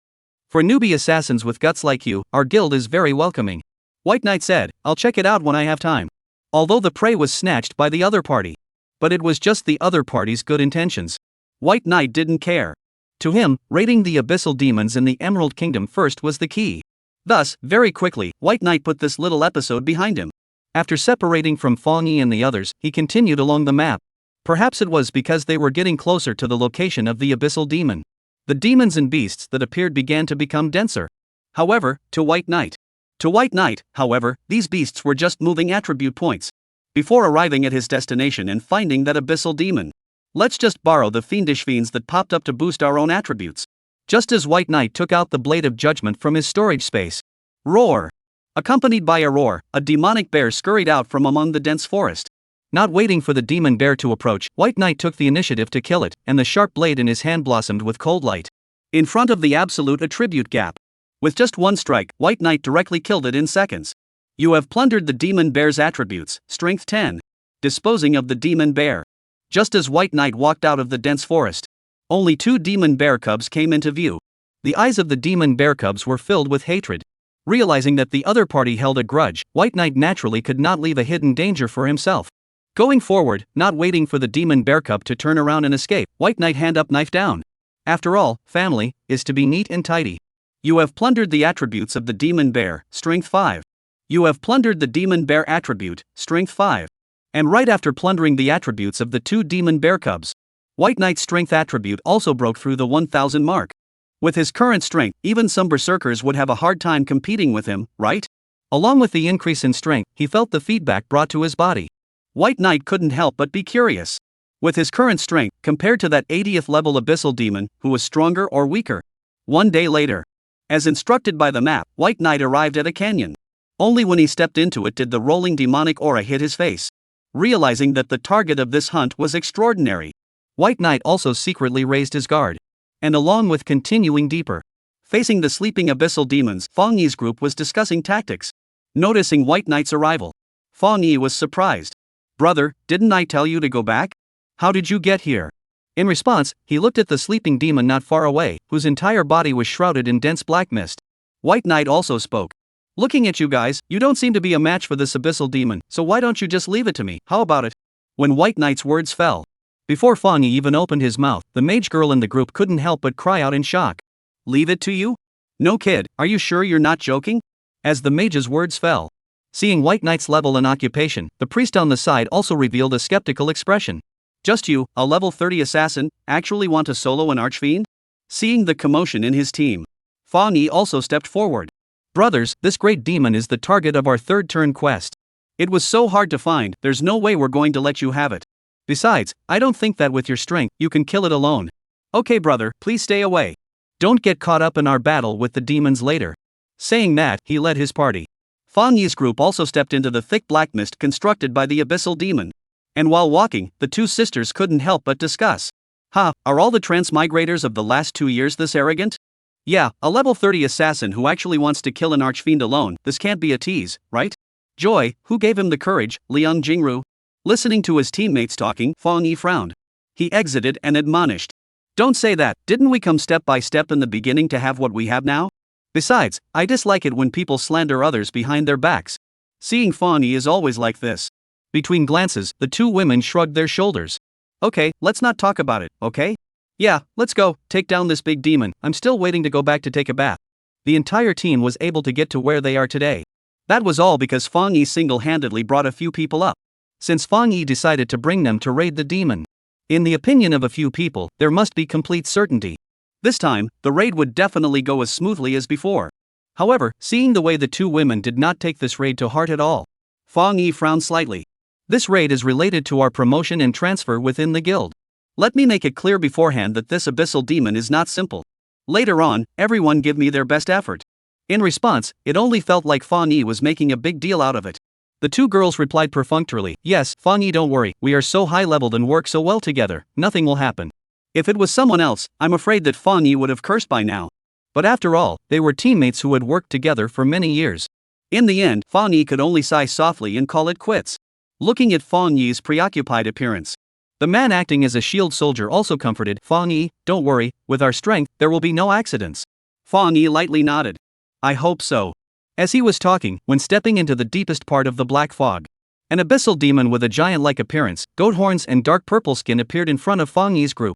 For newbie assassins with guts like you, our guild is very welcoming." White Knight said, "I'll check it out when I have time." Although the prey was snatched by the other party. But it was just the other party's good intentions. White Knight didn't care. To him, raiding the abyssal demons in the Emerald Kingdom first was the key. Thus, very quickly, White Knight put this little episode behind him. After separating from Fong Yi and the others, he continued along the map. Perhaps it was because they were getting closer to the location of the abyssal demon. The demons and beasts that appeared began to become denser. However, to White Knight, these beasts were just moving attribute points. Before arriving at his destination and finding that abyssal demon. Let's just borrow the fiendish fiends that popped up to boost our own attributes. Just as White Knight took out the Blade of Judgment from his storage space. Roar! Accompanied by a roar, a demonic bear scurried out from among the dense forest. Not waiting for the demon bear to approach, White Knight took the initiative to kill it, and the sharp blade in his hand blossomed with cold light. In front of the absolute attribute gap. With just one strike, White Knight directly killed it in seconds. You have plundered the demon bear's attributes, strength 10. Disposing of the demon bear. Just as White Knight walked out of the dense forest, only 2 demon bear cubs came into view. The eyes of the demon bear cubs were filled with hatred. Realizing that the other party held a grudge, White Knight naturally could not leave a hidden danger for himself. Going forward, not waiting for the demon bear cub to turn around and escape, White Knight hand up, knife down. After all, family is to be neat and tidy. You have plundered the attributes of the demon bear, strength 5. You have plundered the demon bear attribute, strength 5. And right after plundering the attributes of the 2 demon bear cubs, White Knight's strength attribute also broke through the 1000 mark. With his current strength, even some berserkers would have a hard time competing with him, right? Along with the increase in strength, he felt the feedback brought to his body. White Knight couldn't help but be curious. With his current strength, compared to that 80th level abyssal demon, who was stronger or weaker? One day later, as instructed by the map, White Knight arrived at a canyon. Only when he stepped into it did the rolling demonic aura hit his face. Realizing that the target of this hunt was extraordinary, White Knight also secretly raised his guard. And along with continuing deeper, facing the sleeping abyssal demons, Fong Yi's group was discussing tactics. Noticing White Knight's arrival, Fong Yi was surprised. "Brother, didn't I tell you to go back? How did you get here?" In response, he looked at the sleeping demon not far away, whose entire body was shrouded in dense black mist. White Knight also spoke. "Looking at you guys, you don't seem to be a match for this abyssal demon, so why don't you just leave it to me, how about it?" When White Knight's words fell, before Fong Yi even opened his mouth, the mage girl in the group couldn't help but cry out in shock. "Leave it to you? No kid, are you sure you're not joking?" As the mage's words fell, seeing White Knight's level and occupation, the priest on the side also revealed a skeptical expression. "Just you, a level 30 assassin, actually want to solo an archfiend?" Seeing the commotion in his team, Fong Yi also stepped forward. "Brothers, this great demon is the target of our 3rd turn quest. It was so hard to find, there's no way we're going to let you have it. Besides, I don't think that with your strength, you can kill it alone. Okay brother, please stay away. Don't get caught up in our battle with the demons later." Saying that, he led his party. Fong Yi's group also stepped into the thick black mist constructed by the abyssal demon. And while walking, the 2 sisters couldn't help but discuss. Are all the transmigrators of the last 2 years this arrogant? Yeah, a level 30 assassin who actually wants to kill an archfiend alone, this can't be a tease, right? Joy, who gave him the courage, Liang Jingru? Listening to his teammates talking, Fong Yi frowned. He exited and admonished. "Don't say that, didn't we come step by step in the beginning to have what we have now? Besides, I dislike it when people slander others behind their backs." Seeing Fong Yi is always like this. Between glances, the 2 women shrugged their shoulders. "Okay, let's not talk about it, okay? Yeah, let's go, take down this big demon, I'm still waiting to go back to take a bath." The entire team was able to get to where they are today. That was all because Fong Yi single-handedly brought a few people up. Since Fong Yi decided to bring them to raid the demon. In the opinion of a few people, there must be complete certainty. This time, the raid would definitely go as smoothly as before. However, seeing the way the 2 women did not take this raid to heart at all, Fong Yi frowned slightly. "This raid is related to our promotion and transfer within the guild. Let me make it clear beforehand that this abyssal demon is not simple. Later on, everyone give me their best effort." In response, it only felt like Fong Yi was making a big deal out of it. The 2 girls replied perfunctorily, "Yes, Fong Yi, don't worry, we are so high-leveled and work so well together, nothing will happen." If it was someone else, I'm afraid that Fong Yi would have cursed by now. But after all, they were teammates who had worked together for many years. In the end, Fang Yi could only sigh softly and call it quits. Looking at Fang Yi's preoccupied appearance, the man acting as a shield soldier also comforted Fang Yi. Don't worry, with our strength, there will be no accidents. Fang Yi lightly nodded. I hope so. As he was talking, when stepping into the deepest part of the black fog, an abyssal demon with a giant-like appearance, goat horns and dark purple skin appeared in front of Fang Yi's group.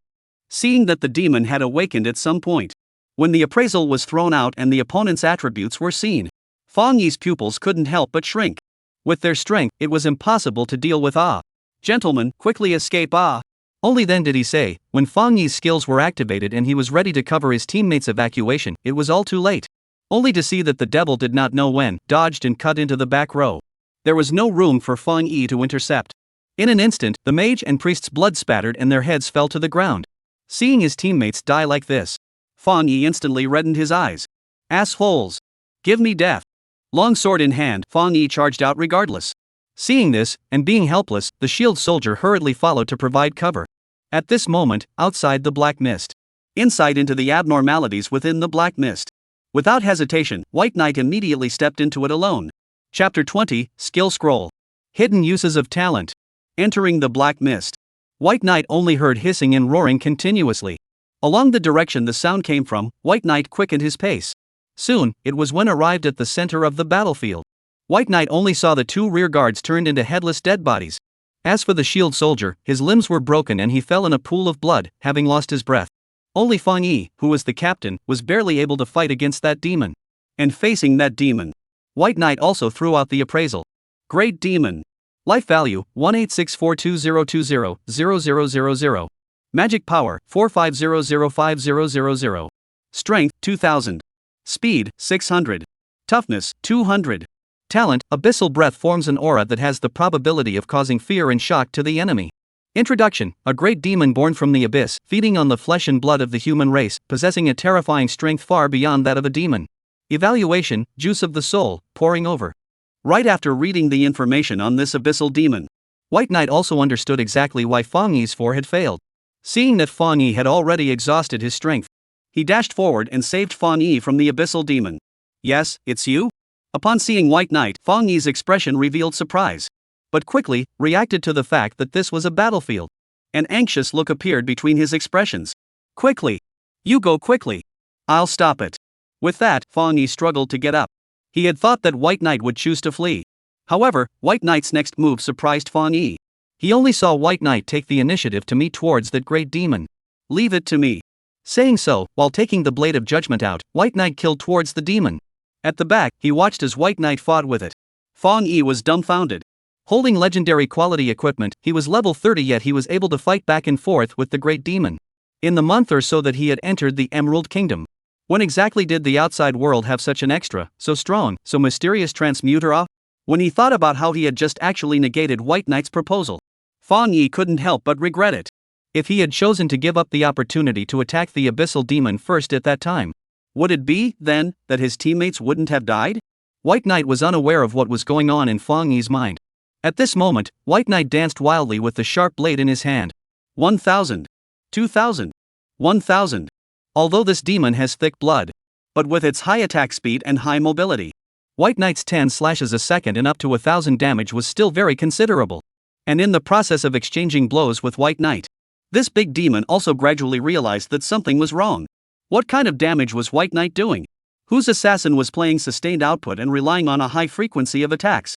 Seeing that the demon had awakened at some point, when the appraisal was thrown out and the opponent's attributes were seen, Fang Yi's pupils couldn't help but shrink. With their strength, it was impossible to deal with Ah. Gentlemen, quickly escape Ah. Only then did he say, when Fang Yi's skills were activated and he was ready to cover his teammates' evacuation, it was all too late. Only to see that the devil did not know when, dodged and cut into the back row. There was no room for Fang Yi to intercept. In an instant, the mage and priest's blood spattered and their heads fell to the ground. Seeing his teammates die like this, Fang Yi instantly reddened his eyes. Assholes! Give me death! Long sword in hand, Fang Yi charged out regardless. Seeing this, and being helpless, the shield soldier hurriedly followed to provide cover. At this moment, outside the black mist, insight into the abnormalities within the black mist. Without hesitation, White Knight immediately stepped into it alone. Chapter 20, Skill Scroll. Hidden Uses of Talent. Entering the black mist, White Knight only heard hissing and roaring continuously. Along the direction the sound came from, White Knight quickened his pace. Soon, it was when arrived at the center of the battlefield. White Knight only saw the two rear guards turned into headless dead bodies. As for the shield soldier, his limbs were broken and he fell in a pool of blood, having lost his breath. Only Fang Yi, who was the captain, was barely able to fight against that demon. And facing that demon, White Knight also threw out the appraisal. Great Demon. Life value, 1864220200000. Magic power, 45005000. Strength, 2000. Speed, 600. Toughness, 200. Talent, Abyssal Breath forms an aura that has the probability of causing fear and shock to the enemy. Introduction, a great demon born from the abyss, feeding on the flesh and blood of the human race, possessing a terrifying strength far beyond that of a demon. Evaluation, juice of the soul, pouring over. Right after reading the information on this abyssal demon, White Knight also understood exactly why Fang Yi's 4 had failed. Seeing that Fang Yi had already exhausted his strength, he dashed forward and saved Fang Yi from the abyssal demon. Yes, it's you? Upon seeing White Knight, Fang Yi's expression revealed surprise, but quickly reacted to the fact that this was a battlefield. An anxious look appeared between his expressions. Quickly! You go quickly! I'll stop it. With that, Fang Yi struggled to get up. He had thought that White Knight would choose to flee. However, White Knight's next move surprised Fang Yi. He only saw White Knight take the initiative to meet towards that great demon. Leave it to me. Saying so, while taking the blade of judgment out, White Knight killed towards the demon. At the back, he watched as White Knight fought with it. Fang Yi was dumbfounded. Holding legendary quality equipment, he was level 30 yet he was able to fight back and forth with the great demon. In the month or so that he had entered the Emerald Kingdom, when exactly did the outside world have such an extra, so strong, so mysterious transmuter? When he thought about how he had just actually negated White Knight's proposal, Fang Yi couldn't help but regret it. If he had chosen to give up the opportunity to attack the abyssal demon first at that time, would it be, then, that his teammates wouldn't have died? White Knight was unaware of what was going on in Fang Yi's mind. At this moment, White Knight danced wildly with the sharp blade in his hand. 1,000. 2,000. 1,000. Although this demon has thick blood, but with its high attack speed and high mobility, White Knight's 10 slashes a second and up to 1,000 damage was still very considerable. And in the process of exchanging blows with White Knight, this big demon also gradually realized that something was wrong. What kind of damage was White Knight doing? Whose assassin was playing sustained output and relying on a high frequency of attacks?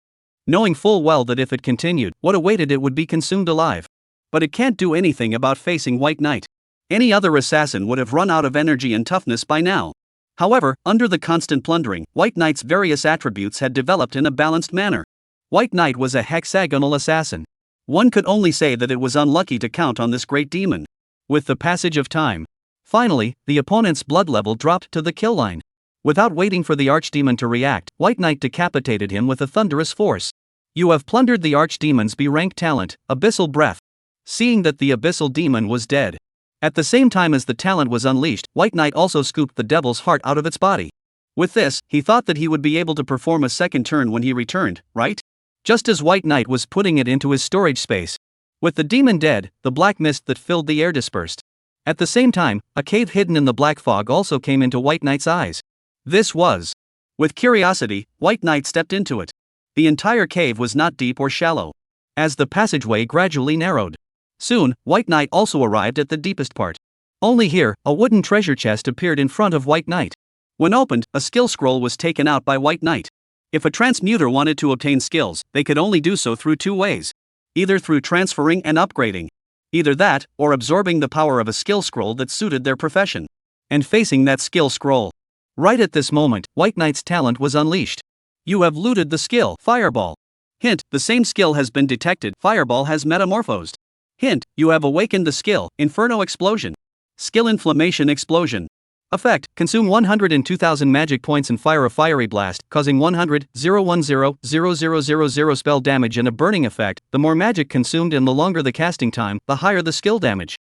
Knowing full well that if it continued, what awaited it would be consumed alive. But it can't do anything about facing White Knight. Any other assassin would have run out of energy and toughness by now. However, under the constant plundering, White Knight's various attributes had developed in a balanced manner. White Knight was a hexagonal assassin. One could only say that it was unlucky to count on this great demon. With the passage of time, finally, the opponent's blood level dropped to the kill line. Without waiting for the archdemon to react, White Knight decapitated him with a thunderous force. You have plundered the archdemon's B-rank talent, Abyssal Breath. Seeing that the abyssal demon was dead, at the same time as the talent was unleashed, White Knight also scooped the devil's heart out of its body. With this, he thought that he would be able to perform a second turn when he returned, right? Just as White Knight was putting it into his storage space. With the demon dead, the black mist that filled the air dispersed. At the same time, a cave hidden in the black fog also came into White Knight's eyes. This was. With curiosity, White Knight stepped into it. The entire cave was not deep or shallow. As the passageway gradually narrowed. Soon, White Knight also arrived at the deepest part. Only here, a wooden treasure chest appeared in front of White Knight. When opened, a skill scroll was taken out by White Knight. If a transmuter wanted to obtain skills, they could only do so through two ways. Either through transferring and upgrading. Either that, or absorbing the power of a skill scroll that suited their profession. And facing that skill scroll. Right at this moment, White Knight's talent was unleashed. You have looted the skill, Fireball. Hint, the same skill has been detected, Fireball has metamorphosed. Hint, you have awakened the skill, Inferno Explosion. Skill Inflammation Explosion. Effect, consume 102,000 magic points and fire a fiery blast, causing 100,010,0000 spell damage and a burning effect. The more magic consumed and the longer the casting time, the higher the skill damage.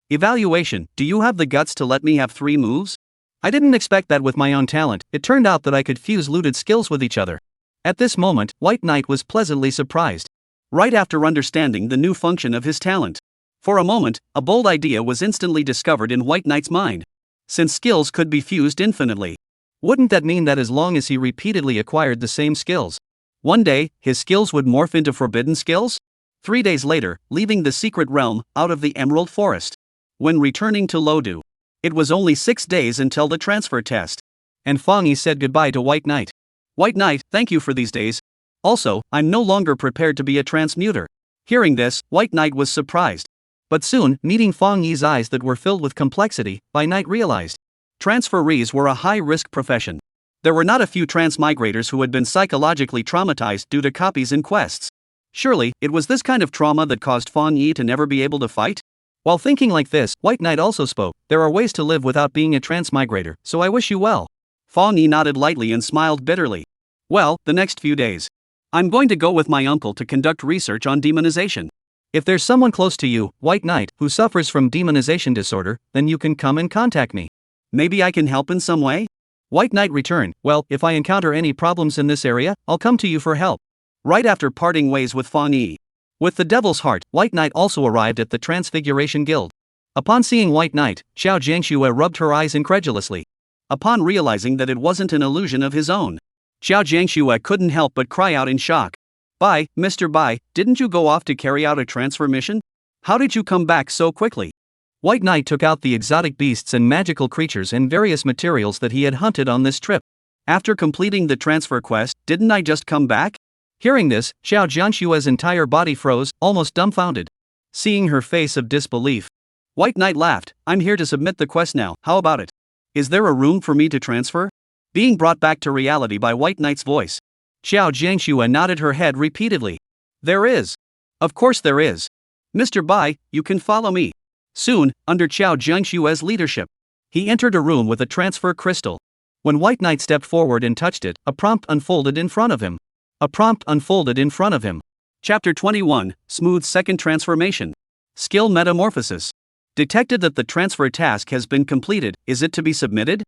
Evaluation, do you have the guts to let me have 3 moves? I didn't expect that with my own talent. It turned out that I could fuse looted skills with each other. At this moment, White Knight was pleasantly surprised. Right after understanding the new function of his talent. For a moment, a bold idea was instantly discovered in White Knight's mind. Since skills could be fused infinitely. Wouldn't that mean that as long as he repeatedly acquired the same skills, one day, his skills would morph into forbidden skills? 3 days later, leaving the secret realm, out of the Emerald Forest. When returning to Lodu. It was only 6 days until the transfer test. And Fong Yi said goodbye to White Knight. White Knight, thank you for these days. Also, I'm no longer prepared to be a transmuter. Hearing this, White Knight was surprised. But soon, meeting Fong Yi's eyes that were filled with complexity, White Knight realized. Transferees were a high-risk profession. There were not a few transmigrators who had been psychologically traumatized due to copies in quests. Surely, it was this kind of trauma that caused Fong Yi to never be able to fight? While thinking like this, White Knight also spoke. There are ways to live without being a transmigrator, so I wish you well. Fong Yi nodded lightly and smiled bitterly. Well, the next few days. I'm going to go with my uncle to conduct research on demonization. If there's someone close to you, White Knight, who suffers from demonization disorder, then you can come and contact me. Maybe I can help in some way? White Knight returned, well, if I encounter any problems in this area, I'll come to you for help. Right after parting ways with Fong Yi. With the Devil's Heart, White Knight also arrived at the Transfiguration Guild. Upon seeing White Knight, Xiao Jiangxue rubbed her eyes incredulously. Upon realizing that it wasn't an illusion of his own, Xiao Jiangxue couldn't help but cry out in shock. Bai, Mr. Bai, didn't you go off to carry out a transfer mission? How did you come back so quickly? White Knight took out the exotic beasts and magical creatures and various materials that he had hunted on this trip. After completing the transfer quest, didn't I just come back? Hearing this, Xiao Jiangxue's entire body froze, almost dumbfounded. Seeing her face of disbelief, White Knight laughed. I'm here to submit the quest now, how about it? Is there a room for me to transfer? Being brought back to reality by White Knight's voice. Xiao Jiangxue nodded her head repeatedly. There is. Of course there is. Mr. Bai, you can follow me. Soon, under Xiao Jiangxue's leadership, he entered a room with a transfer crystal. When White Knight stepped forward and touched it, a prompt unfolded in front of him. Chapter 21, Smooth Second Transformation. Skill Metamorphosis. Detected that the transfer task has been completed, is it to be submitted?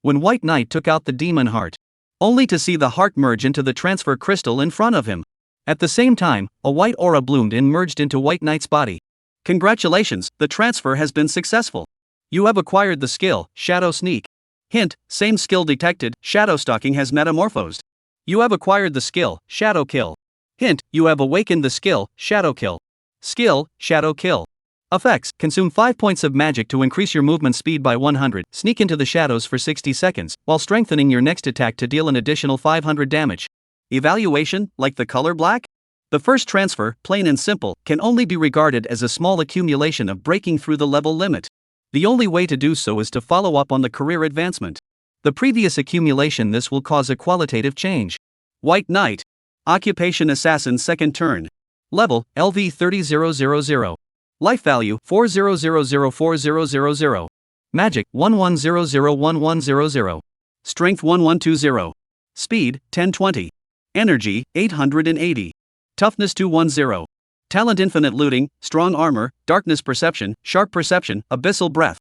When White Knight took out the demon heart, only to see the heart merge into the transfer crystal in front of him. At the same time, a white aura bloomed and merged into White Knight's body. Congratulations, the transfer has been successful. You have acquired the skill, Shadow Sneak. Hint, same skill detected, Shadow Stalking has metamorphosed. You have acquired the skill, Shadow Kill. Hint, you have awakened the skill, Shadow Kill. Skill, Shadow Kill. Effects, consume 5 points of magic to increase your movement speed by 100, sneak into the shadows for 60 seconds, while strengthening your next attack to deal an additional 500 damage. Evaluation, like the color black? The first transfer, plain and simple, can only be regarded as a small accumulation of breaking through the level limit. The only way to do so is to follow up on the career advancement. The previous accumulation, this will cause a qualitative change. White Knight. Occupation Assassin second turn. Level, LV 30000. Life value, 40004000. Magic, 11001100. Strength 1120. Speed, 1020. Energy, 880. Toughness 210. Talent infinite looting, strong armor, darkness perception, sharp perception, abyssal breath.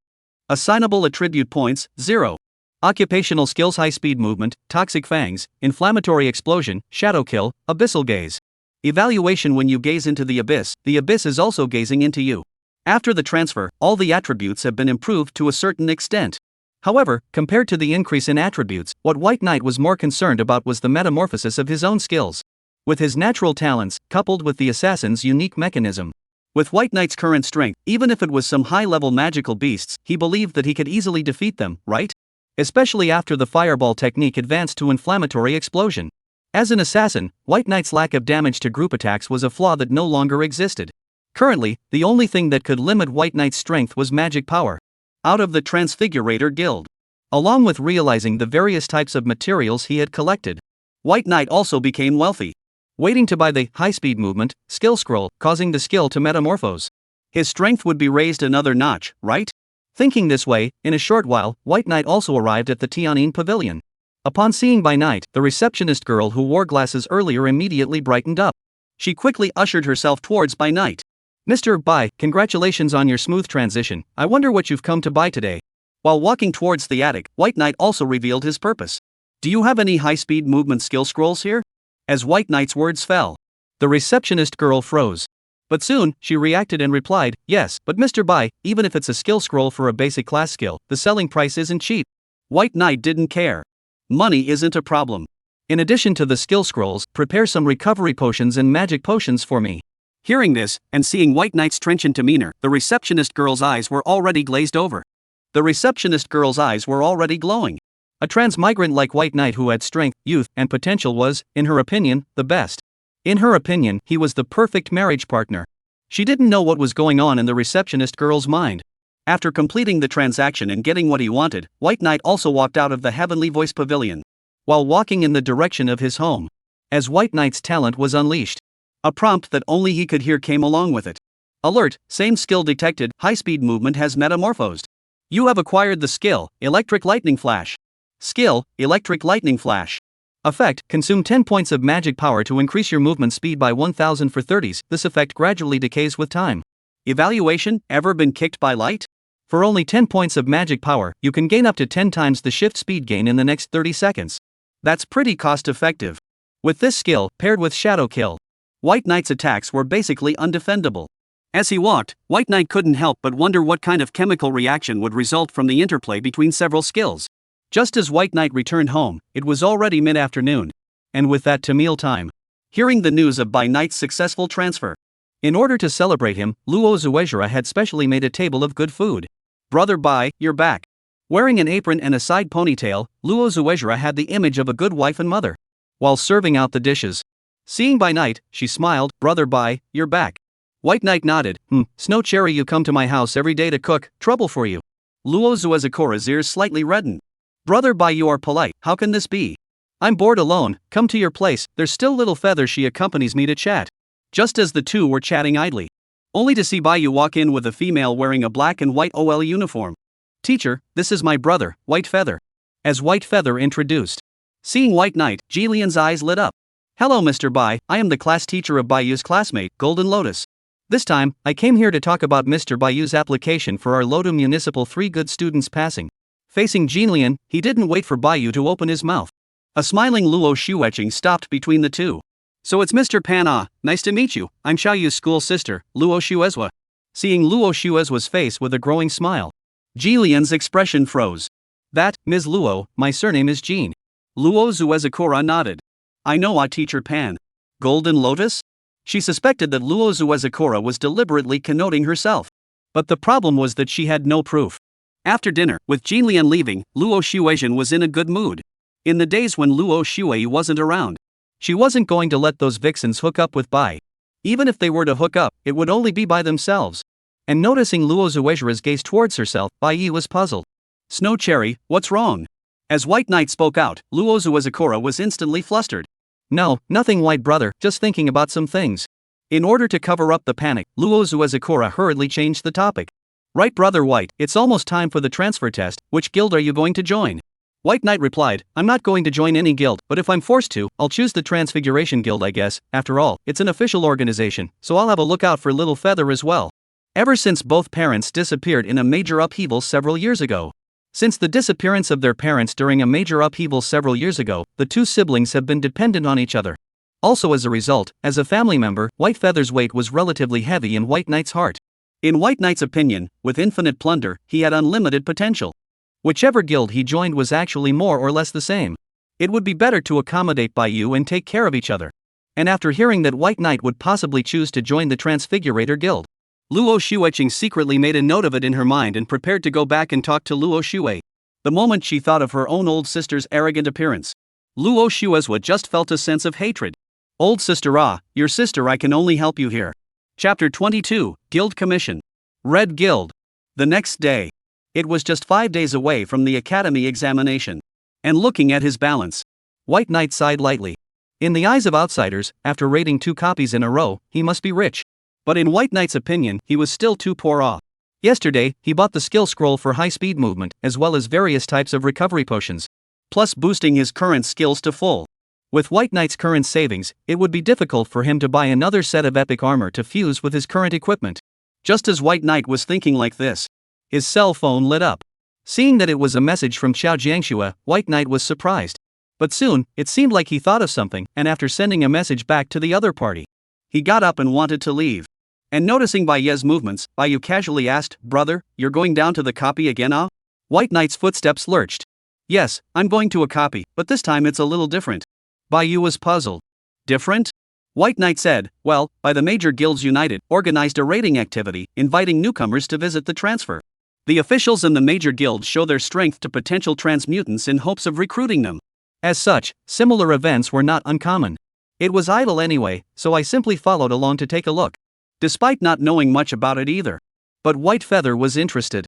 Assignable attribute points, 0. Occupational skills high speed movement, toxic fangs, inflammatory explosion, shadow kill, abyssal gaze. Evaluation when you gaze into the abyss is also gazing into you. After the transfer, all the attributes have been improved to a certain extent. However, compared to the increase in attributes, what White Knight was more concerned about was the metamorphosis of his own skills. With his natural talents, coupled with the assassin's unique mechanism. With White Knight's current strength, even if it was some high-level magical beasts, he believed that he could easily defeat them, right? Especially after the fireball technique advanced to inflammatory explosion. As an assassin, White Knight's lack of damage to group attacks was a flaw that no longer existed. Currently, the only thing that could limit White Knight's strength was magic power. Out of the Transfigurator Guild. Along with realizing the various types of materials he had collected, White Knight also became wealthy. Waiting to buy the high-speed movement skill scroll, causing the skill to metamorphose. His strength would be raised another notch, right? Thinking this way, in a short while, White Knight also arrived at the Tianyin Pavilion. Upon seeing Bai Knight, the receptionist girl who wore glasses earlier immediately brightened up. She quickly ushered herself towards Bai Knight. Mr. Bai, congratulations on your smooth transition. I wonder what you've come to buy today. While walking towards the attic, White Knight also revealed his purpose. Do you have any high-speed movement skill scrolls here? As White Knight's words fell, the receptionist girl froze. But soon, she reacted and replied, yes, but Mr. Bai, even if it's a skill scroll for a basic class skill, the selling price isn't cheap. White Knight didn't care. Money isn't a problem. In addition to the skill scrolls, prepare some recovery potions and magic potions for me. Hearing this, and seeing White Knight's trenchant demeanor, the receptionist girl's eyes were already glazed over. The receptionist girl's eyes were already glowing. A transmigrant like White Knight who had strength, youth, and potential was, in her opinion, the best. In her opinion, he was the perfect marriage partner. She didn't know what was going on in the receptionist girl's mind. After completing the transaction and getting what he wanted, White Knight also walked out of the Heavenly Voice Pavilion. While walking in the direction of his home. As White Knight's talent was unleashed. A prompt that only he could hear came along with it. Alert, same skill detected, high-speed movement has metamorphosed. You have acquired the skill, Electric Lightning Flash. Skill, Electric Lightning Flash. Effect, consume 10 points of magic power to increase your movement speed by 1000 for 30s, this effect gradually decays with time. Evaluation, ever been kicked by light? For only 10 points of magic power, you can gain up to 10 times the shift speed gain in the next 30 seconds. That's pretty cost-effective. With this skill, paired with Shadow Kill, White Knight's attacks were basically undefendable. As he walked, White Knight couldn't help but wonder what kind of chemical reaction would result from the interplay between several skills. Just as White Knight returned home, it was already mid-afternoon. And with that to meal time. Hearing the news of Bai Knight's successful transfer. In order to celebrate him, Luo Zuejira had specially made a table of good food. Brother Bai, you're back. Wearing an apron and a side ponytail, Luo Zuejira had the image of a good wife and mother. While serving out the dishes. Seeing Bai Knight, she smiled, Brother Bai, you're back. White Knight nodded, Snow Cherry, you come to my house every day to cook, trouble for you. Luo Zuezakura's ears slightly reddened. Brother Bai, you are polite, how can this be? I'm bored alone, come to your place, there's still Little Feather, she accompanies me to chat. Just as the two were chatting idly. Only to see Bai Yu walk in with a female wearing a black and white OL uniform. Teacher, this is my brother, White Feather. As White Feather introduced. Seeing White Knight, Jillian's eyes lit up. Hello Mr. Bai, I am the class teacher of Bai Yu's classmate, Golden Lotus. This time, I came here to talk about Mr. Bai Yu's application for our Lotu Municipal 3 good students passing. Facing Jillian, he didn't wait for Bai Yu to open his mouth. A smiling Luo Shuetching stopped between the two. So it's Mr. Pan Ah, nice to meet you, I'm Xiao Yu's school sister, Luo Shuezwa. Seeing Luo Shuezwa's face with a growing smile. Jillian's expression froze. That, Ms. Luo, my surname is Jean. Luo Zuezakura nodded. I know teacher Pan. Golden Lotus? She suspected that Luo Zuezakura was deliberately connoting herself. But the problem was that she had no proof. After dinner, with Jillian leaving, Luo Shuejian was in a good mood. In the days when Luo Shuei wasn't around. She wasn't going to let those vixens hook up with Bai. Even if they were to hook up, it would only be by themselves. And noticing Luo Zuejira's gaze towards herself, Bai Yi was puzzled. Snow Cherry, what's wrong? As White Knight spoke out, Luo Zuezakura was instantly flustered. No, nothing White Brother, just thinking about some things. In order to cover up the panic, Luo Zuezakura hurriedly changed the topic. Right Brother White, it's almost time for the transfer test, which guild are you going to join? White Knight replied, I'm not going to join any guild, but if I'm forced to, I'll choose the Transfiguration Guild I guess, after all, it's an official organization, so I'll have a lookout for Little Feather as well. Ever since both parents disappeared in a major upheaval several years ago. Since the disappearance of their parents during a major upheaval several years ago, the two siblings have been dependent on each other. Also as a result, as a family member, White Feather's weight was relatively heavy in White Knight's heart. In White Knight's opinion, with infinite plunder, he had unlimited potential. Whichever guild he joined was actually more or less the same. It would be better to accommodate Baiyu and take care of each other. And after hearing that White Knight would possibly choose to join the Transfigurator Guild, Luo Shueqing secretly made a note of it in her mind and prepared to go back and talk to Luo Shue. The moment she thought of her own old sister's arrogant appearance, Luo Shue's just felt a sense of hatred. Old sister, your sister, I can only help you here. Chapter 22, Guild Commission. Red Guild. The next day. It was just 5 days away from the academy examination. And looking at his balance, White Knight sighed lightly. In the eyes of outsiders, after raiding 2 copies in a row, he must be rich. But in White Knight's opinion, he was still too poor off. Yesterday, he bought the skill scroll for high-speed movement, as well as various types of recovery potions, plus boosting his current skills to full. With White Knight's current savings, it would be difficult for him to buy another set of epic armor to fuse with his current equipment. Just as White Knight was thinking like this, his cell phone lit up. Seeing that it was a message from Xiao Jiangxue, White Knight was surprised. But soon, it seemed like he thought of something, and after sending a message back to the other party, he got up and wanted to leave. And noticing Baiye's movements, Baiyu casually asked, "Brother, you're going down to the copy again, ah?" White Knight's footsteps lurched. "Yes, I'm going to a copy, but this time it's a little different." Baiyu was puzzled. "Different?" White Knight said, "Well, by the major guilds united, organized a raiding activity, inviting newcomers to visit the transfer. The officials in the major guilds show their strength to potential transmutants in hopes of recruiting them. As such, similar events were not uncommon. It was idle anyway, so I simply followed along to take a look. Despite not knowing much about it either. But White Feather was interested.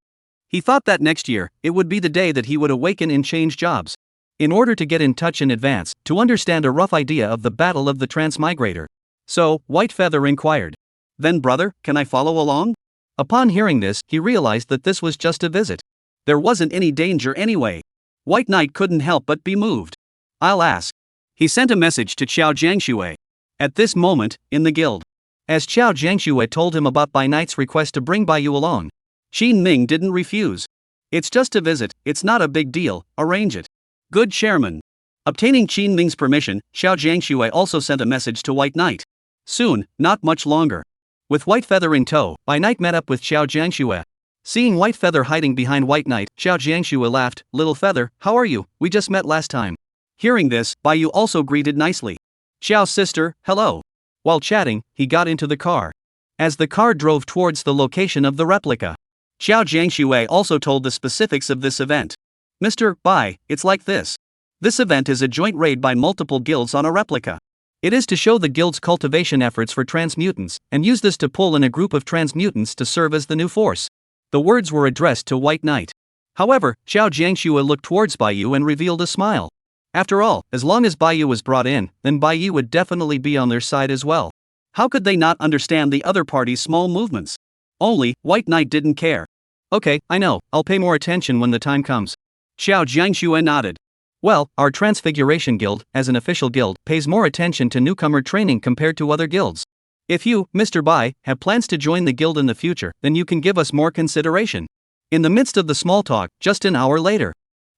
He thought that next year, it would be the day that he would awaken and change jobs. In order to get in touch in advance, to understand a rough idea of the battle of the Transmigrator. So, White Feather inquired, "Then brother, can I follow along?" Upon hearing this, he realized that this was just a visit. There wasn't any danger anyway. White Knight couldn't help but be moved. "I'll ask." He sent a message to Xiao Jiangxue. At this moment, in the guild. As Xiao Jiangxue told him about Bai Knight's request to bring Baiyu along, Qin Ming didn't refuse. "It's just a visit, it's not a big deal, arrange it." Good chairman. Obtaining Qin Ming's permission, Xiao Jiangxue also sent a message to White Knight. Soon, not much longer. With White Feather in tow, Bai Knight met up with Xiao Jiangxue. Seeing White Feather hiding behind White Knight, Xiao Jiangxue laughed, "Little Feather, how are you? We just met last time." Hearing this, Baiyu also greeted nicely. "Xiao's sister, hello." While chatting, he got into the car. As the car drove towards the location of the replica, Xiao Jiangxue also told the specifics of this event. "Mr. Bai, it's like this. This event is a joint raid by multiple guilds on a replica. It is to show the guild's cultivation efforts for transmutants, and use this to pull in a group of transmutants to serve as the new force." The words were addressed to White Knight. However, Xiao Jiangxue looked towards Baiyu and revealed a smile. After all, as long as Baiyu was brought in, then Baiyu would definitely be on their side as well. How could they not understand the other party's small movements? Only, White Knight didn't care. "Okay, I know, I'll pay more attention when the time comes." Xiao Jiangxue nodded. "Well, our Transfiguration Guild, as an official guild, pays more attention to newcomer training compared to other guilds. If you, Mr. Bai, have plans to join the guild in the future, then you can give us more consideration." In the midst of the small talk, just an hour later,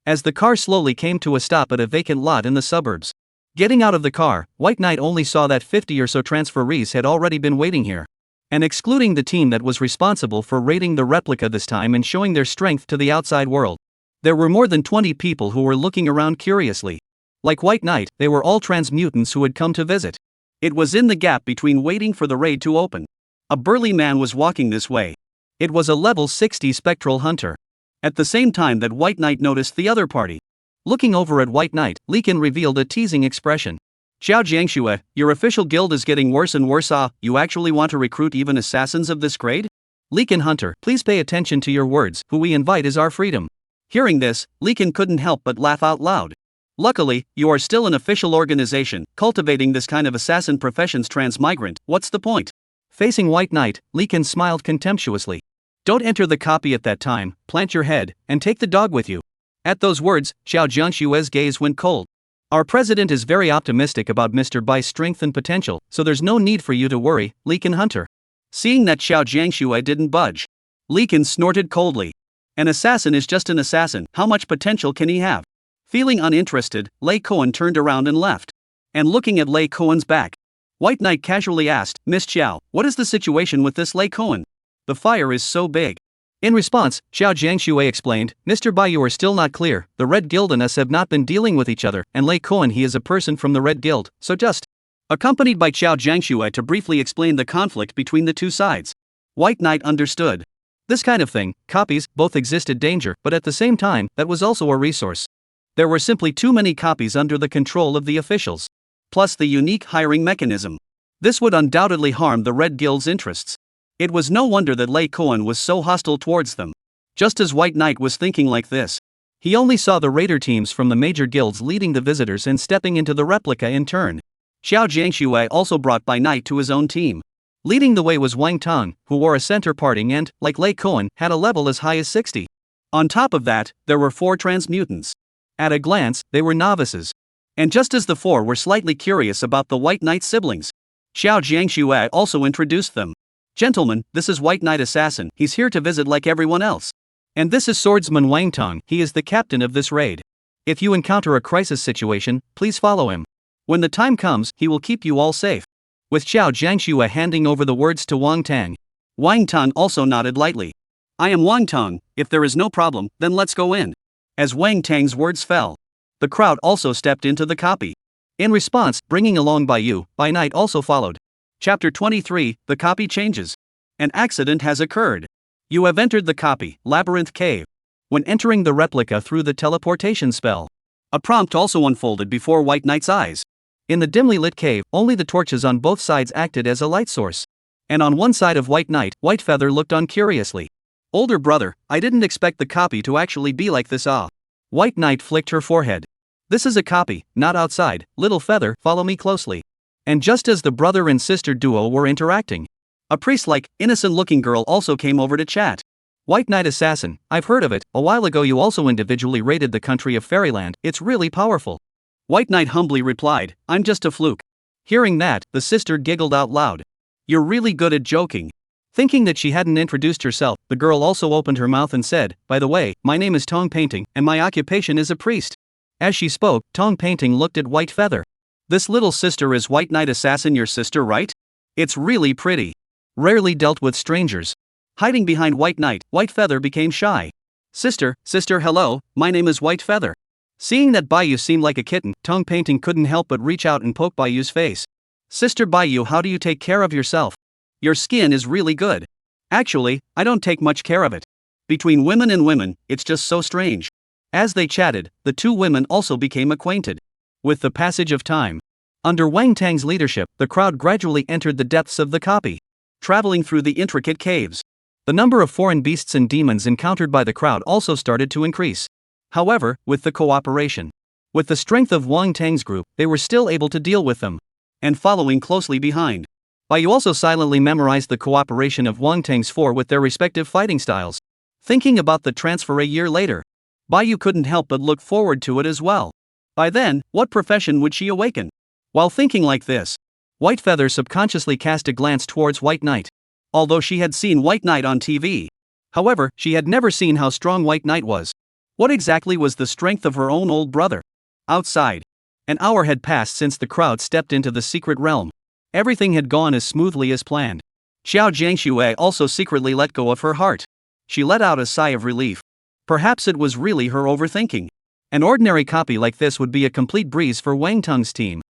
as the car slowly came to a stop at a vacant lot in the suburbs. Getting out of the car, White Knight only saw that 50 or so transferees had already been waiting here. And excluding the team that was responsible for raiding the replica this time and showing their strength to the outside world, there were more than 20 people who were looking around curiously. Like White Knight, they were all transmutants who had come to visit. It was in the gap between waiting for the raid to open. A burly man was walking this way. It was a level 60 spectral hunter. At the same time that White Knight noticed the other party. Looking over at White Knight, Liken revealed a teasing expression. "Xiao Jiangxue, your official guild is getting worse and worse. You actually want to recruit even assassins of this grade?" "Liken Hunter, please pay attention to your words. Who we invite is our freedom." Hearing this, Liken couldn't help but laugh out loud. "Luckily, you are still an official organization, cultivating this kind of assassin profession's transmigrant. What's the point?" Facing White Knight, Liken smiled contemptuously. "Don't enter the copy at that time, plant your head, and take the dog with you." At those words, Xiao Jiangxue's gaze went cold. "Our president is very optimistic about Mr. Bai's strength and potential, so there's no need for you to worry, Liken Hunter." Seeing that Xiao Jiangxue didn't budge, Liken snorted coldly. "An assassin is just an assassin, how much potential can he have?" Feeling uninterested, Lei Koan turned around and left. And looking at Lei Koan's back, White Knight casually asked, "Miss Xiao, what is the situation with this Lei Koan?" The fire is so big. In response, Xiao Jiangxue explained, Mr. Bai, you are still not clear. The Red Guild and us have not been dealing with each other, and Lei Koan, he is a person from the Red Guild, so just. Accompanied by Xiao Jiangxue to briefly explain the conflict between the two sides. White Knight understood. This kind of thing, copies, both existed danger, but at the same time, that was also a resource. There were simply too many copies under the control of the officials. Plus the unique hiring mechanism. This would undoubtedly harm the Red Guild's interests. It was no wonder that Lei Koan was so hostile towards them. Just as White Knight was thinking like this, he only saw the raider teams from the major guilds leading the visitors and stepping into the replica in turn. Xiao Jiangxue also brought Bai Knight to his own team. Leading the way was Wang Tang, who wore a center parting and, like Lei Koan, had a level as high as 60. On top of that, there were 4 transmutants. At a glance, they were novices. And just as the 4 were slightly curious about the White Knight siblings, Xiao Jiangxue also introduced them. Gentlemen, this is White Knight Assassin, he's here to visit like everyone else. And this is Swordsman Wang Tang, he is the captain of this raid. If you encounter a crisis situation, please follow him. When the time comes, he will keep you all safe. With Xiao Jiangxue handing over the words to Wang Tang, Wang Tang also nodded lightly. I am Wang Tang, if there is no problem, then let's go in. As Wang Tang's words fell, the crowd also stepped into the copy. In response, bringing along Bai Knight also followed. Chapter 23, The Copy Changes. An accident has occurred. You have entered the copy, Labyrinth Cave. When entering the replica through the teleportation spell, a prompt also unfolded before White Knight's eyes. In the dimly lit cave, only the torches on both sides acted as a light source. And on one side of White Knight, White Feather looked on curiously. Older brother, I didn't expect the copy to actually be like this. White Knight flicked her forehead. This is a copy, not outside. Little Feather, follow me closely. And just as the brother and sister duo were interacting, a priest-like, innocent-looking girl also came over to chat. White Knight Assassin, I've heard of it. A while ago you also individually raided the country of Fairyland. It's really powerful. White Knight humbly replied, I'm just a fluke. Hearing that, the sister giggled out loud. You're really good at joking. Thinking that she hadn't introduced herself, the girl also opened her mouth and said, by the way, my name is Tong Painting, and my occupation is a priest. As she spoke, Tong Painting looked at White Feather. This little sister is White Knight Assassin, your sister, right? It's really pretty. Rarely dealt with strangers. Hiding behind White Knight, White Feather became shy. Sister, hello, my name is White Feather. Seeing that Baiyu seemed like a kitten, Tong Painting couldn't help but reach out and poke Baiyu's face. Sister Baiyu, how do you take care of yourself? Your skin is really good. Actually, I don't take much care of it. Between women and women, it's just so strange. As they chatted, the two women also became acquainted. With the passage of time, under Wang Tang's leadership, the crowd gradually entered the depths of the copy. Traveling through the intricate caves, the number of foreign beasts and demons encountered by the crowd also started to increase. However, with the cooperation, with the strength of Wang Tang's group, they were still able to deal with them. And following closely behind, Baiyu also silently memorized the cooperation of Wang Tang's 4 with their respective fighting styles. Thinking about the transfer a year later, Baiyu couldn't help but look forward to it as well. By then, what profession would she awaken? While thinking like this, White Feather subconsciously cast a glance towards White Knight. Although she had seen White Knight on TV, however, she had never seen how strong White Knight was. What exactly was the strength of her own old brother? Outside, an hour had passed since the crowd stepped into the secret realm. Everything had gone as smoothly as planned. Xiao Jiangxue also secretly let go of her heart. She let out a sigh of relief. Perhaps it was really her overthinking. An ordinary copy like this would be a complete breeze for Wang Tang's team.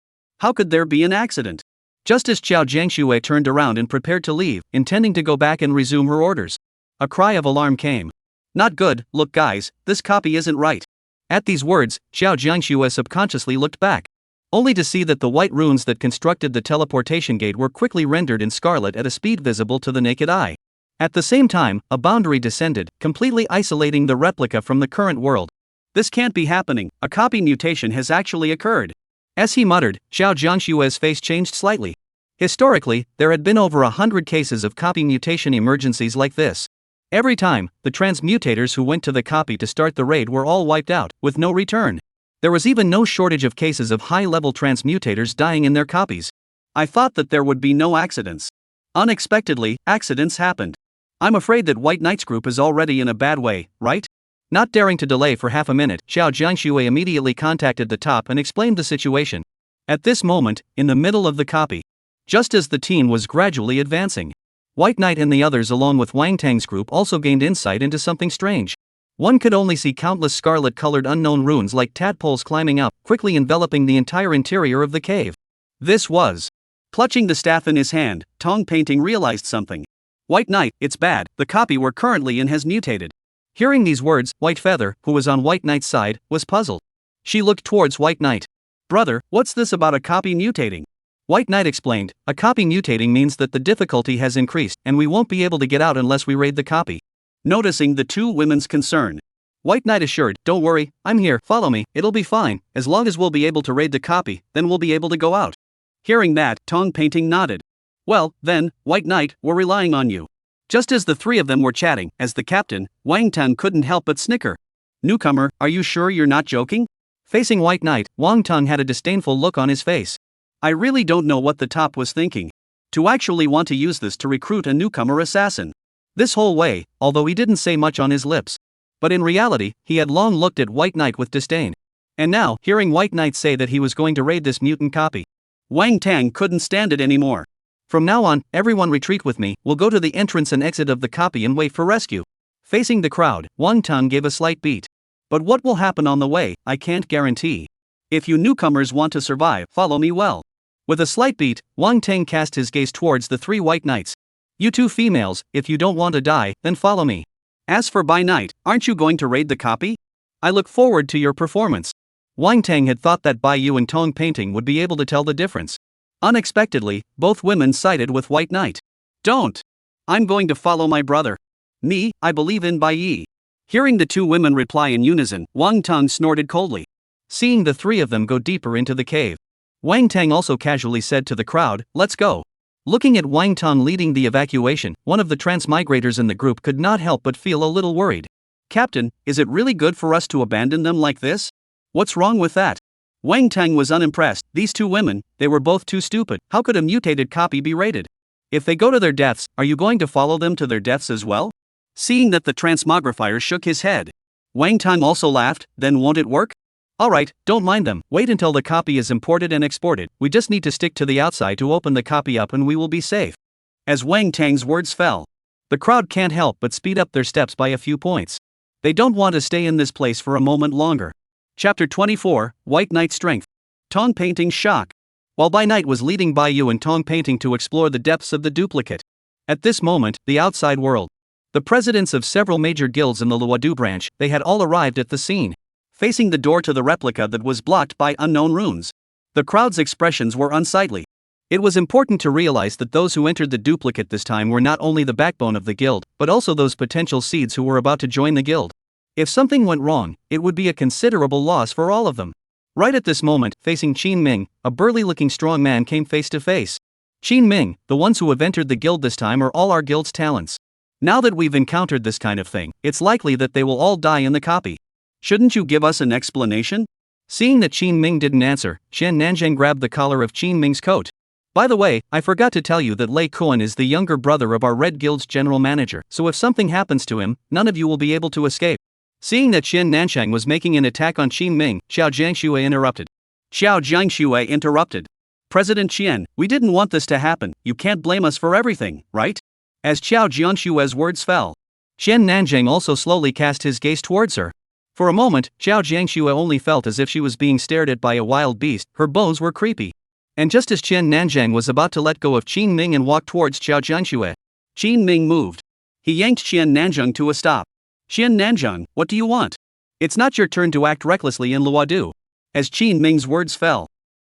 How could there be an accident? Just as Xiao Jiangxue turned around and prepared to leave, intending to go back and resume her orders, a cry of alarm came. Not good, look guys, this copy isn't right. At these words, Xiao Jiangxue subconsciously looked back, only to see that the white runes that constructed the teleportation gate were quickly rendered in scarlet at a speed visible to the naked eye. At the same time, a boundary descended, completely isolating the replica from the current world. This can't be happening, a copy mutation has actually occurred. As he muttered, Xiao Jiangxue's face changed slightly. Historically, there had been over 100 cases of copy mutation emergencies like this. Every time, the transmutators who went to the copy to start the raid were all wiped out, with no return. There was even no shortage of cases of high-level transmutators dying in their copies. I thought that there would be no accidents. Unexpectedly, accidents happened. I'm afraid that White Knight's group is already in a bad way, right? Not daring to delay for half a minute, Xiao Jiangxue immediately contacted the top and explained the situation. At this moment, in the middle of the copy, just as the team was gradually advancing, White Knight and the others along with Wang Tang's group also gained insight into something strange. One could only see countless scarlet-colored unknown runes like tadpoles climbing up, quickly enveloping the entire interior of the cave. This was. Clutching the staff in his hand, Tong Painting realized something. White Knight, it's bad, the copy we're currently in has mutated. Hearing these words, White Feather, who was on White Knight's side, was puzzled. She looked towards White Knight. Brother, what's this about a copy mutating? White Knight explained, a copy mutating means that the difficulty has increased and we won't be able to get out unless we raid the copy. Noticing the two women's concern, White Knight assured, don't worry, I'm here, follow me, it'll be fine, as long as we'll be able to raid the copy, then we'll be able to go out. Hearing that, Tong Painting nodded. Well, then, White Knight, we're relying on you. Just as the three of them were chatting, as the captain, Wang Tang couldn't help but snicker. Newcomer, are you sure you're not joking? Facing White Knight, Wang Tang had a disdainful look on his face. I really don't know what the top was thinking. To actually want to use this to recruit a newcomer assassin. This whole way, although he didn't say much on his lips. But in reality, he had long looked at White Knight with disdain. And now, hearing White Knight say that he was going to raid this mutant copy, Wang Tang couldn't stand it anymore. From now on, everyone retreat with me, we'll go to the entrance and exit of the copy and wait for rescue. Facing the crowd, Wang Tang gave a slight beat. But what will happen on the way, I can't guarantee. If you newcomers want to survive, follow me well. With a slight beat, Wang Tang cast his gaze towards the three White Knights. You two females, if you don't want to die, then follow me. As for by night, aren't you going to raid the copy? I look forward to your performance. Wang Tang had thought that Bai Yu and Tong Painting would be able to tell the difference. Unexpectedly, both women sided with White Knight. Don't. I'm going to follow my brother. Me, I believe in Bai Yi. Hearing the two women reply in unison, Wang Tang snorted coldly. Seeing the three of them go deeper into the cave, Wang Tang also casually said to the crowd, let's go. Looking at Wang Tang leading the evacuation, one of the transmigrators in the group could not help but feel a little worried. Captain, is it really good for us to abandon them like this? What's wrong with that? Wang Tang was unimpressed. These two women, they were both too stupid. How could a mutated copy be raided? If they go to their deaths, are you going to follow them to their deaths as well? Seeing that the transmogrifier shook his head, Wang Tang also laughed, then won't it work? Alright, don't mind them, wait until the copy is imported and exported, we just need to stick to the outside to open the copy up and we will be safe. As Wang Tang's words fell, the crowd can't help but speed up their steps by a few points. They don't want to stay in this place for a moment longer. Chapter 24, White Knight Strength. Tong Painting Shock. While Bai Knight was leading Bai Yu and Tong Painting to explore the depths of the duplicate. At this moment, the outside world. The presidents of several major guilds in the Luodu branch, they had all arrived at the scene. Facing the door to the replica that was blocked by unknown runes. The crowd's expressions were unsightly. It was important to realize that those who entered the duplicate this time were not only the backbone of the guild, but also those potential seeds who were about to join the guild. If something went wrong, it would be a considerable loss for all of them. Right at this moment, facing Qin Ming, a burly-looking strong man came face to face. Qin Ming, the ones who have entered the guild this time are all our guild's talents. Now that we've encountered this kind of thing, it's likely that they will all die in the copy. Shouldn't you give us an explanation? Seeing that Qin Ming didn't answer, Shen Nanzheng grabbed the collar of Qin Ming's coat. By the way, I forgot to tell you that Lei Kuan is the younger brother of our Red Guild's general manager, so if something happens to him, none of you will be able to escape. Seeing that Shen Nanzheng was making an attack on Qin Ming, Xiao Jiangxue interrupted. Xiao Jiangxue interrupted. President Qian, we didn't want this to happen, you can't blame us for everything, right? As Xiao Jiangxue's words fell, Shen Nanzheng also slowly cast his gaze towards her. For a moment, Xiao Jiangxue only felt as if she was being stared at by a wild beast, her bows were creepy. And just as Chen Nanzheng was about to let go of Qin Ming and walk towards Xiao Jiangxue, Qin Ming moved. He yanked Qian Nanzheng to a stop. Qian Nanzheng, what do you want? It's not your turn to act recklessly in Luodu. As Qin Ming's words fell,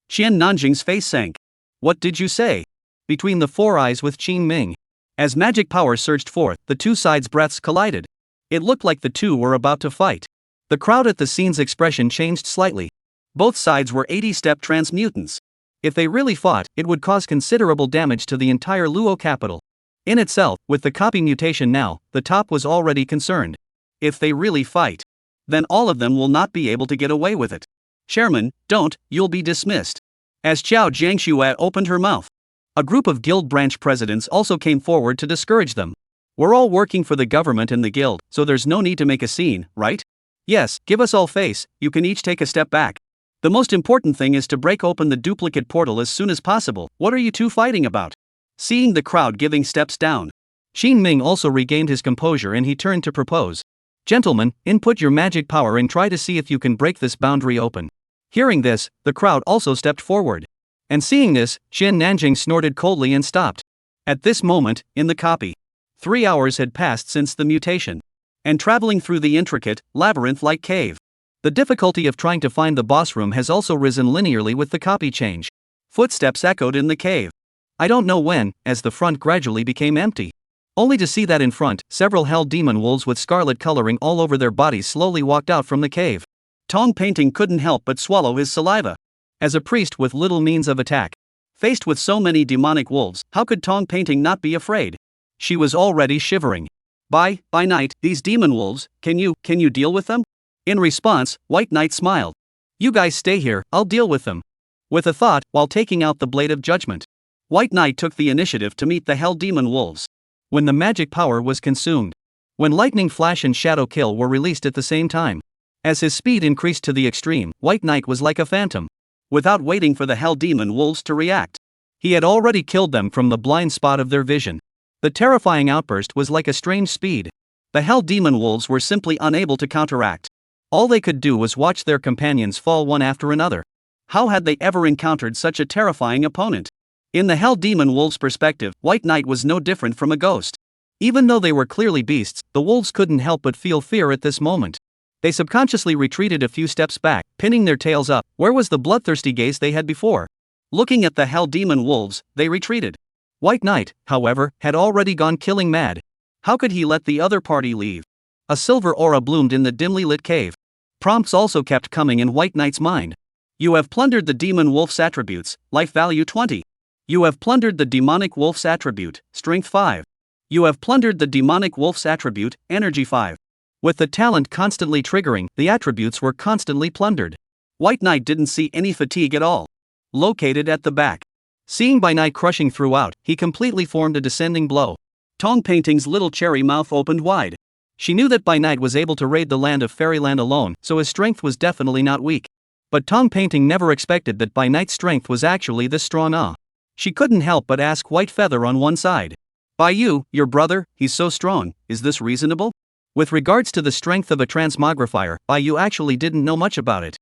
Qian Nanzheng's face sank. What did you say? Between the four eyes with Qin Ming. As magic power surged forth, the two sides' breaths collided. It looked like the two were about to fight. The crowd at the scene's expression changed slightly. Both sides were 80-step transmutants. If they really fought, it would cause considerable damage to the entire Luo capital. In itself, with the copy mutation now, the top was already concerned. If they really fight, then all of them will not be able to get away with it. Chairman, don't, you'll be dismissed. As Xiao Jiangxue opened her mouth, a group of guild branch presidents also came forward to discourage them. We're all working for the government and the guild, so there's no need to make a scene, right? Yes, give us all face, you can each take a step back. The most important thing is to break open the duplicate portal as soon as possible. What are you two fighting about? Seeing the crowd giving steps down, Xin Ming also regained his composure and he turned to propose. Gentlemen, input your magic power and try to see if you can break this boundary open. Hearing this, the crowd also stepped forward. And seeing this, Chen Nanjing snorted coldly and stopped. At this moment, in the copy, 3 hours had passed since the mutation. And traveling through the intricate, labyrinth-like cave. The difficulty of trying to find the boss room has also risen linearly with the copy change. Footsteps echoed in the cave. I don't know when, as the front gradually became empty. Only to see that in front, several hell demon wolves with scarlet coloring all over their bodies slowly walked out from the cave. Tong Painting couldn't help but swallow his saliva. As a priest with little means of attack, faced with so many demonic wolves, how could Tong Painting not be afraid? She was already shivering. By night, these demon wolves, can you deal with them? In response, White Knight smiled. You guys stay here, I'll deal with them. With a thought, while taking out the blade of judgment, White Knight took the initiative to meet the hell demon wolves. When the magic power was consumed, when lightning flash and shadow kill were released at the same time, as his speed increased to the extreme, White Knight was like a phantom. Without waiting for the hell demon wolves to react, he had already killed them from the blind spot of their vision. The terrifying outburst was like a strange speed. The hell demon wolves were simply unable to counteract. All they could do was watch their companions fall one after another. How had they ever encountered such a terrifying opponent? In the hell demon wolves' perspective, White Knight was no different from a ghost. Even though they were clearly beasts, the wolves couldn't help but feel fear at this moment. They subconsciously retreated a few steps back, pinning their tails up. Where was the bloodthirsty gaze they had before? Looking at the hell demon wolves, they retreated. White Knight, however, had already gone killing mad. How could he let the other party leave? A silver aura bloomed in the dimly lit cave. Prompts also kept coming in White Knight's mind. You have plundered the demon wolf's attributes, life value 20. You have plundered the demonic wolf's attribute, strength 5. You have plundered the demonic wolf's attribute, energy 5. With the talent constantly triggering, the attributes were constantly plundered. White Knight didn't see any fatigue at all. Located at the back. Seeing By Night crushing throughout, he completely formed a descending blow. Tong Painting's little cherry mouth opened wide. She knew that By Night was able to raid the land of Fairyland alone, so his strength was definitely not weak. But Tong Painting never expected that By Night's strength was actually this strong. She couldn't help but ask White Feather on one side. By you, your brother, he's so strong, is this reasonable? With regards to the strength of a transmogrifier, By you actually didn't know much about it.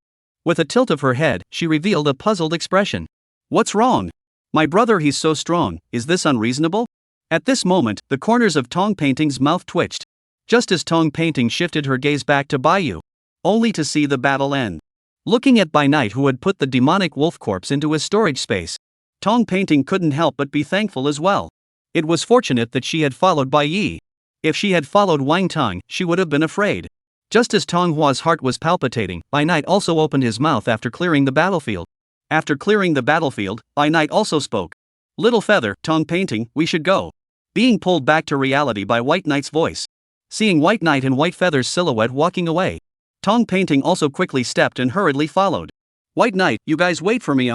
With a tilt of her head, she revealed a puzzled expression. What's wrong? My brother, he's so strong, is this unreasonable? At this moment, the corners of Tong Painting's mouth twitched. Just as Tong Painting shifted her gaze back to Bai Yu, only to see the battle end. Looking at By Night, who had put the demonic wolf corpse into his storage space, Tong Painting couldn't help but be thankful as well. It was fortunate that she had followed Bai Yi. If she had followed Wang Tong, she would have been afraid. Just as Tong Hua's heart was palpitating, By Night also opened his mouth after clearing the battlefield. After clearing the battlefield, By Night also spoke. Little Feather, Tong Painting, we should go. Being pulled back to reality by White Knight's voice. Seeing White Knight and White Feather's silhouette walking away, Tong Painting also quickly stepped and hurriedly followed. White Knight, you guys wait for me,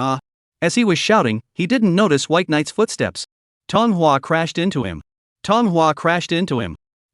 As he was shouting, he didn't notice White Knight's footsteps. Tong Hua crashed into him.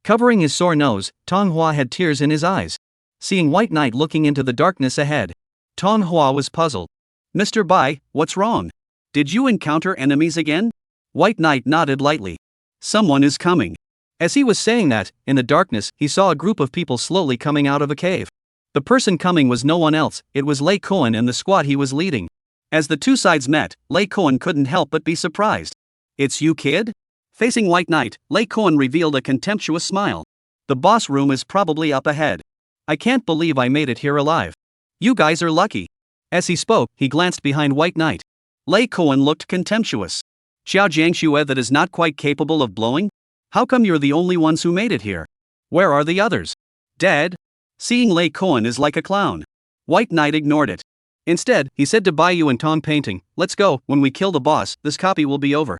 Covering his sore nose, Tong Hua had tears in his eyes. Seeing White Knight looking into the darkness ahead, Tong Hua was puzzled. Mr. Bai, what's wrong? Did you encounter enemies again? White Knight nodded lightly. Someone is coming. As he was saying that, in the darkness, he saw a group of people slowly coming out of a cave. The person coming was no one else, it was Lei Cohen and the squad he was leading. As the two sides met, Lei Cohen couldn't help but be surprised. It's you, kid? Facing White Knight, Lei Cohen revealed a contemptuous smile. The boss room is probably up ahead. I can't believe I made it here alive. You guys are lucky. As he spoke, he glanced behind White Knight. Lei Cohen looked contemptuous. Xiao Jiangxue that is not quite capable of blowing? How come you're the only ones who made it here? Where are the others? Dead? Seeing Lei Cohen is like a clown. White Knight ignored it. Instead, he said to Bai Yu and Tong Painting, let's go, when we kill the boss, this copy will be over.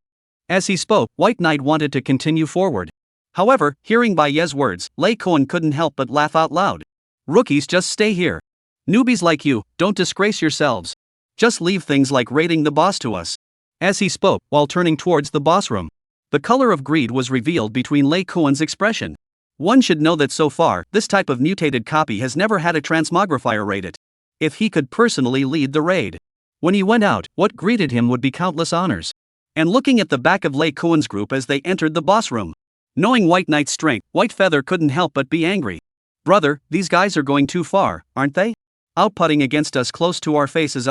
As he spoke, White Knight wanted to continue forward. However, hearing Bai Ye's words, Lei Cohen couldn't help but laugh out loud. Rookies, just stay here. Newbies like you, don't disgrace yourselves. Just leave things like raiding the boss to us. As he spoke, while turning towards the boss room, the color of greed was revealed between Lei Cohen's expression. One should know that so far, this type of mutated copy has never had a transmogrifier raid it. If he could personally lead the raid. When he went out, what greeted him would be countless honors. And looking at the back of Lei Cohen's group as they entered the boss room, Knowing White Knight's strength, White Feather couldn't help but be angry. Brother, these guys are going too far, aren't they? Outputting against us close to our faces.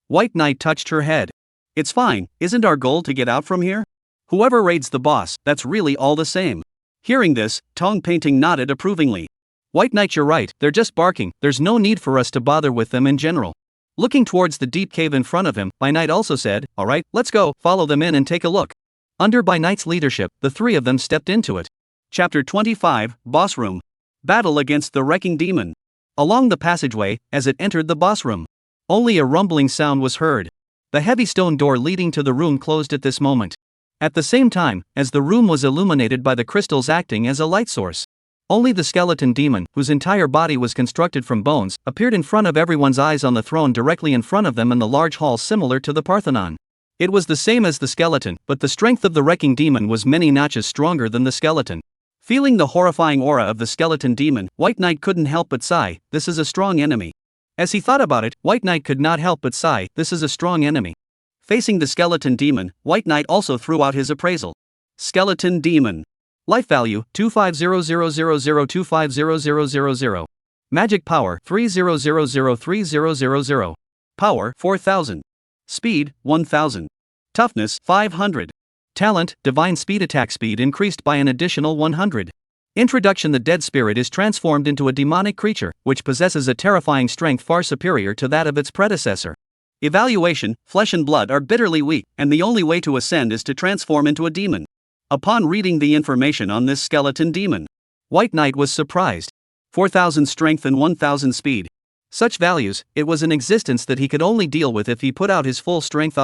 White Knight touched her head. It's fine, isn't our goal to get out from here? Whoever raids the boss, that's really all the same. Hearing this, Tongue Painting nodded approvingly. White Knight, you're right, they're just barking, there's no need for us to bother with them in general. Looking towards the deep cave in front of him, By Night also said, alright, let's go, follow them in and take a look. Under By Night's leadership, the three of them stepped into it. Chapter 25, Boss Room. Battle against the Wrecking Demon. Along the passageway, as it entered the boss room, only a rumbling sound was heard. The heavy stone door leading to the room closed at this moment. At the same time, as the room was illuminated by the crystals acting as a light source, only the skeleton demon, whose entire body was constructed from bones, appeared in front of everyone's eyes on the throne directly in front of them in the large hall similar to the Parthenon. It was the same as the skeleton, but the strength of the wrecking demon was many notches stronger than the skeleton. Feeling the horrifying aura of the skeleton demon, White Knight couldn't help but sigh, this is a strong enemy. As he thought about it, White Knight could not help but sigh, this is a strong enemy. Facing the skeleton demon, White Knight also threw out his appraisal. Skeleton demon. Life value, 250000250000. Magic power, 30003000. Power, 4000. Speed, 1000. Toughness, 500. Talent, divine speed. Attack speed increased by an additional 100. Introduction: the dead spirit is transformed into a demonic creature, which possesses a terrifying strength far superior to that of its predecessor. Evaluation: flesh and blood are bitterly weak, and the only way to ascend is to transform into a demon. Upon reading the information on this skeleton demon, White Knight was surprised. 4000 strength and 1000 speed. Such values, it was an existence that he could only deal with if he put out his full strength.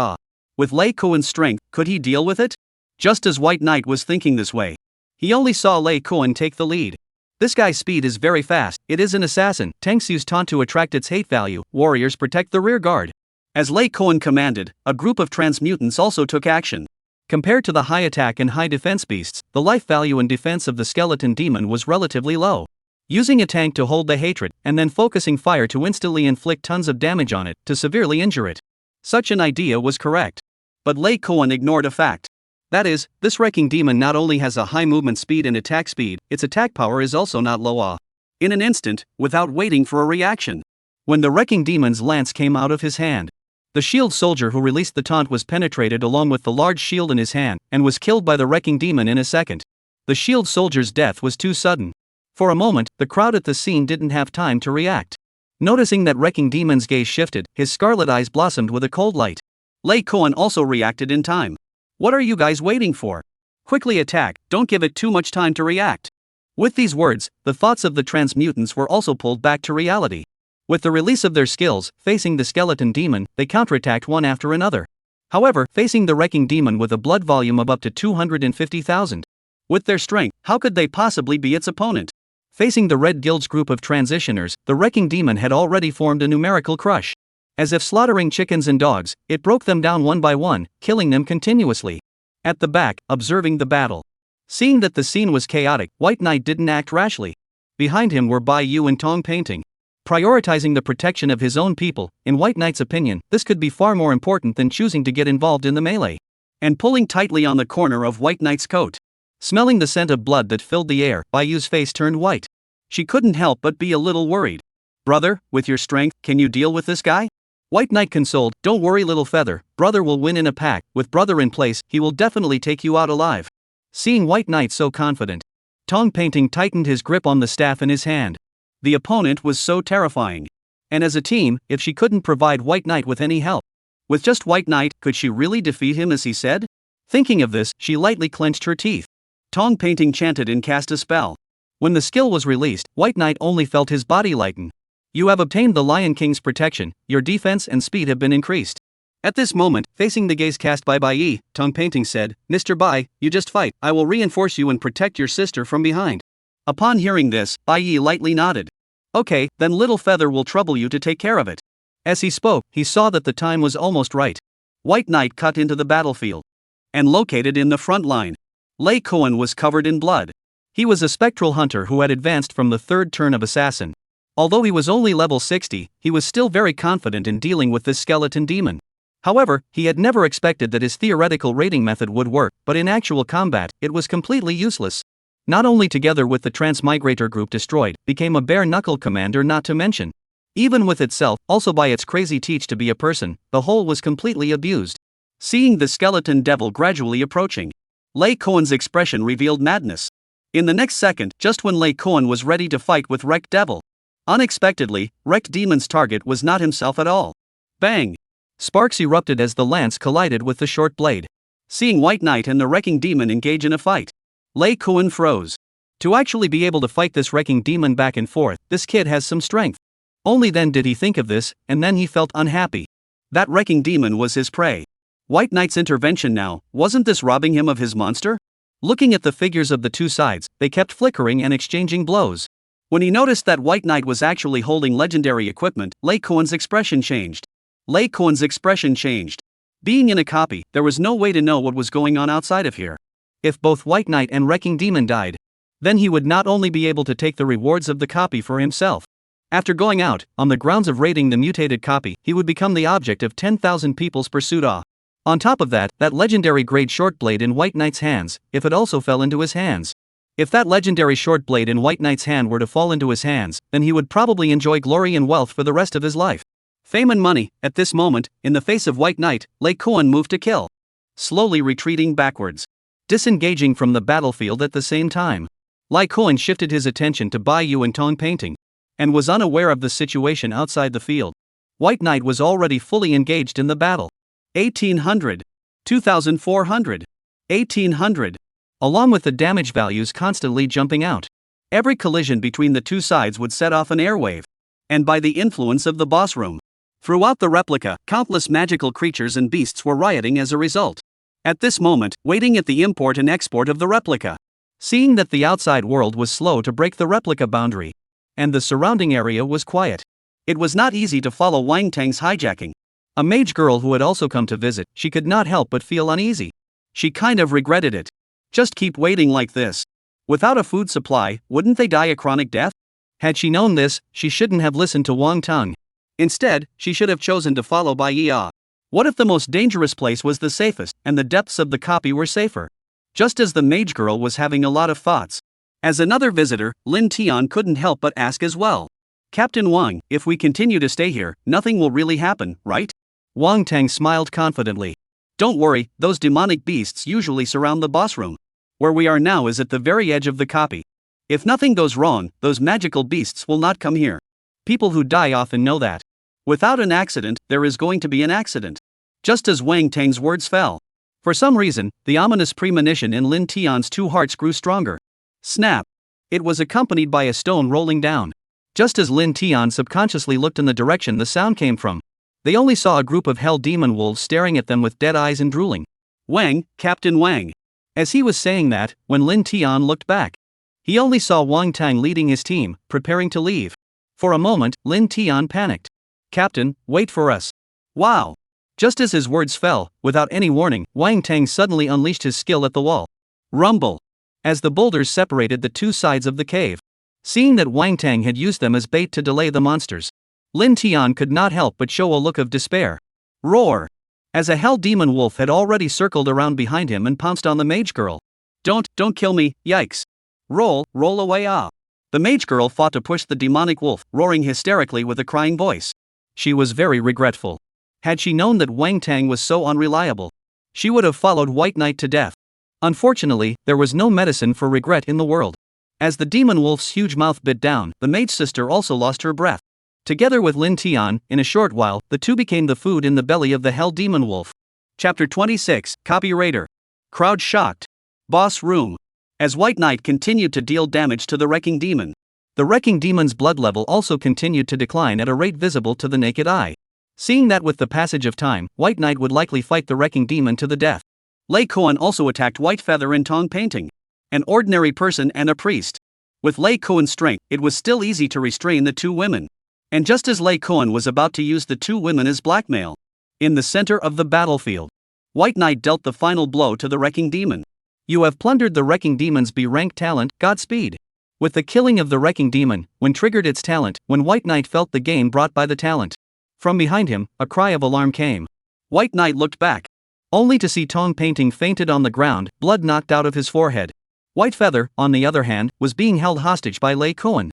With Lei Kuan's strength, could he deal with it? Just as White Knight was thinking this way, he only saw Lei Kuan take the lead. This guy's speed is very fast, it is an assassin. Tanks use taunt to attract its hate value, warriors protect the rear guard. As Lei Kuan commanded, a group of transmutants also took action. Compared to the high attack and high defense beasts, the life value and defense of the skeleton demon was relatively low. Using a tank to hold the hatred, and then focusing fire to instantly inflict tons of damage on it, to severely injure it. Such an idea was correct. But Lei Kuan ignored a fact. That is, this wrecking demon not only has a high movement speed and attack speed, its attack power is also not low. In an instant, without waiting for a reaction, when the wrecking demon's lance came out of his hand, the shield soldier who released the taunt was penetrated along with the large shield in his hand, and was killed by the wrecking demon in a second. The shield soldier's death was too sudden. For a moment, the crowd at the scene didn't have time to react. Noticing that wrecking demon's gaze shifted, his scarlet eyes blossomed with a cold light. Lei Kuan also reacted in time. What are you guys waiting for? Quickly attack, don't give it too much time to react. With these words, the thoughts of the transmutants were also pulled back to reality. With the release of their skills, facing the skeleton demon, they counterattacked one after another. However, facing the wrecking demon with a blood volume of up to 250,000. With their strength, how could they possibly be its opponent? Facing the Red Guild's group of transitioners, the wrecking demon had already formed a numerical crush. As if slaughtering chickens and dogs, it broke them down one by one, killing them continuously. At the back, observing the battle. Seeing that the scene was chaotic, White Knight didn't act rashly. Behind him were Bai Yu and Tongue Painting. Prioritizing the protection of his own people, in White Knight's opinion, this could be far more important than choosing to get involved in the melee. And pulling tightly on the corner of White Knight's coat. Smelling the scent of blood that filled the air, Bai Yu's face turned white. She couldn't help but be a little worried. Brother, with your strength, can you deal with this guy? White Knight consoled, don't worry little feather, brother will win in a pack, with brother in place, he will definitely take you out alive. Seeing White Knight so confident, Tongue Painting tightened his grip on the staff in his hand. The opponent was so terrifying. And as a team, if she couldn't provide White Knight with any help, with just White Knight, could she really defeat him as he said? Thinking of this, she lightly clenched her teeth. Tongue Painting chanted and cast a spell. When the skill was released, White Knight only felt his body lighten. You have obtained the Lion King's protection, your defense and speed have been increased. At this moment, facing the gaze cast by Bai Yi, Tongue Painting said, Mr. Bai, you just fight, I will reinforce you and protect your sister from behind. Upon hearing this, Bai Yi lightly nodded. Okay, then little feather will trouble you to take care of it. As he spoke, he saw that the time was almost right. White Knight cut into the battlefield. And located in the front line. Lei Kuan was covered in blood. He was a spectral hunter who had advanced from the third turn of assassin. Although he was only level 60, he was still very confident in dealing with this skeleton demon. However, he had never expected that his theoretical raiding method would work, but in actual combat, it was completely useless. Not only together with the transmigrator group destroyed, became a bare-knuckle commander not to mention. Even with itself, also by its crazy teach to be a person, the whole was completely abused. Seeing the skeleton devil gradually approaching, Lei Koan's expression revealed madness. In the next second, just when Lei Koan was ready to fight with Wrecked Devil, unexpectedly, Wrecked Demon's target was not himself at all. Bang! Sparks erupted as the lance collided with the short blade. Seeing White Knight and the Wrecking Demon engage in a fight, Lei Koan froze. To actually be able to fight this Wrecking Demon back and forth, this kid has some strength. Only then did he think of this, and then he felt unhappy. That Wrecking Demon was his prey. White Knight's intervention now, wasn't this robbing him of his monster? Looking at the figures of the two sides, they kept flickering and exchanging blows. When he noticed that White Knight was actually holding legendary equipment, Lei Koan's expression changed. Lei Koan's expression changed. Being in a copy, there was no way to know what was going on outside of here. If both White Knight and Wrecking Demon died, then he would not only be able to take the rewards of the copy for himself. After going out, on the grounds of raiding the mutated copy, he would become the object of 10,000 people's pursuit. On top of that, that legendary grade short blade in White Knight's hands, if it also fell into his hands. If that legendary short blade in White Knight's hand were to fall into his hands, then he would probably enjoy glory and wealth for the rest of his life. Fame and money. At this moment, in the face of White Knight, Lei Koan moved to kill. Slowly retreating backwards. Disengaging from the battlefield at the same time. Lei Koan shifted his attention to Bai Yu and Tong painting, and was unaware of the situation outside the field. White Knight was already fully engaged in the battle. 1800. 2400. 1800. Along with the damage values constantly jumping out. Every collision between the two sides would set off an airwave. And by the influence of the boss room, throughout the replica, countless magical creatures and beasts were rioting as a result. At this moment, waiting at the import and export of the replica. Seeing that the outside world was slow to break the replica boundary, and the surrounding area was quiet, it was not easy to follow Wang Tang's hijacking. A mage girl who had also come to visit, she could not help but feel uneasy. She kind of regretted it. Just keep waiting like this. Without a food supply, wouldn't they die a chronic death? Had she known this, she shouldn't have listened to Wang Tang. Instead, she should have chosen to follow Bai Yi. What if the most dangerous place was the safest, and the depths of the copy were safer? Just as the mage girl was having a lot of thoughts. As another visitor, Lin Tian couldn't help but ask as well. Captain Wang, if we continue to stay here, nothing will really happen, right? Wang Tang smiled confidently. Don't worry, those demonic beasts usually surround the boss room. Where we are now is at the very edge of the copy. If nothing goes wrong, those magical beasts will not come here. People who die often know that. Without an accident, there is going to be an accident. Just as Wang Tang's words fell. For some reason, the ominous premonition in Lin Tian's two hearts grew stronger. Snap! It was accompanied by a stone rolling down. Just as Lin Tian subconsciously looked in the direction the sound came from, they only saw a group of hell demon wolves staring at them with dead eyes and drooling. Wang, Captain Wang. As he was saying that, when Lin Tian looked back, he only saw Wang Tang leading his team, preparing to leave. For a moment, Lin Tian panicked. Captain, wait for us. Wow! Just as his words fell, without any warning, Wang Tang suddenly unleashed his skill at the wall. Rumble! As the boulders separated the two sides of the cave. Seeing that Wang Tang had used them as bait to delay the monsters, Lin Tian could not help but show a look of despair. Roar! As a hell demon wolf had already circled around behind him and pounced on the mage girl. Don't kill me, yikes. Roll away The mage girl fought to push the demonic wolf, roaring hysterically with a crying voice. She was very regretful. Had she known that Wang Tang was so unreliable, she would have followed White Knight to death. Unfortunately, there was no medicine for regret in the world. As the demon wolf's huge mouth bit down, the mage sister also lost her breath. Together with Lin Tian, in a short while, the two became the food in the belly of the hell demon wolf. Chapter 26, Copy Raider. Crowd shocked. Boss room. As White Knight continued to deal damage to the Wrecking Demon, the Wrecking Demon's blood level also continued to decline at a rate visible to the naked eye. Seeing that with the passage of time, White Knight would likely fight the Wrecking Demon to the death, Lei Koan also attacked White Feather and Tong painting, an ordinary person and a priest. With Lei Koan's strength, it was still easy to restrain the two women. And just as Lei Koan was about to use the two women as blackmail, in the center of the battlefield, White Knight dealt the final blow to the Wrecking Demon. You have plundered the Wrecking Demon's B-rank talent, Godspeed. With the killing of the Wrecking Demon, when triggered its talent, when White Knight felt the gain brought by the talent, from behind him, a cry of alarm came. White Knight looked back, only to see Tong painting fainted on the ground, blood knocked out of his forehead. White Feather, on the other hand, was being held hostage by Lei Koen.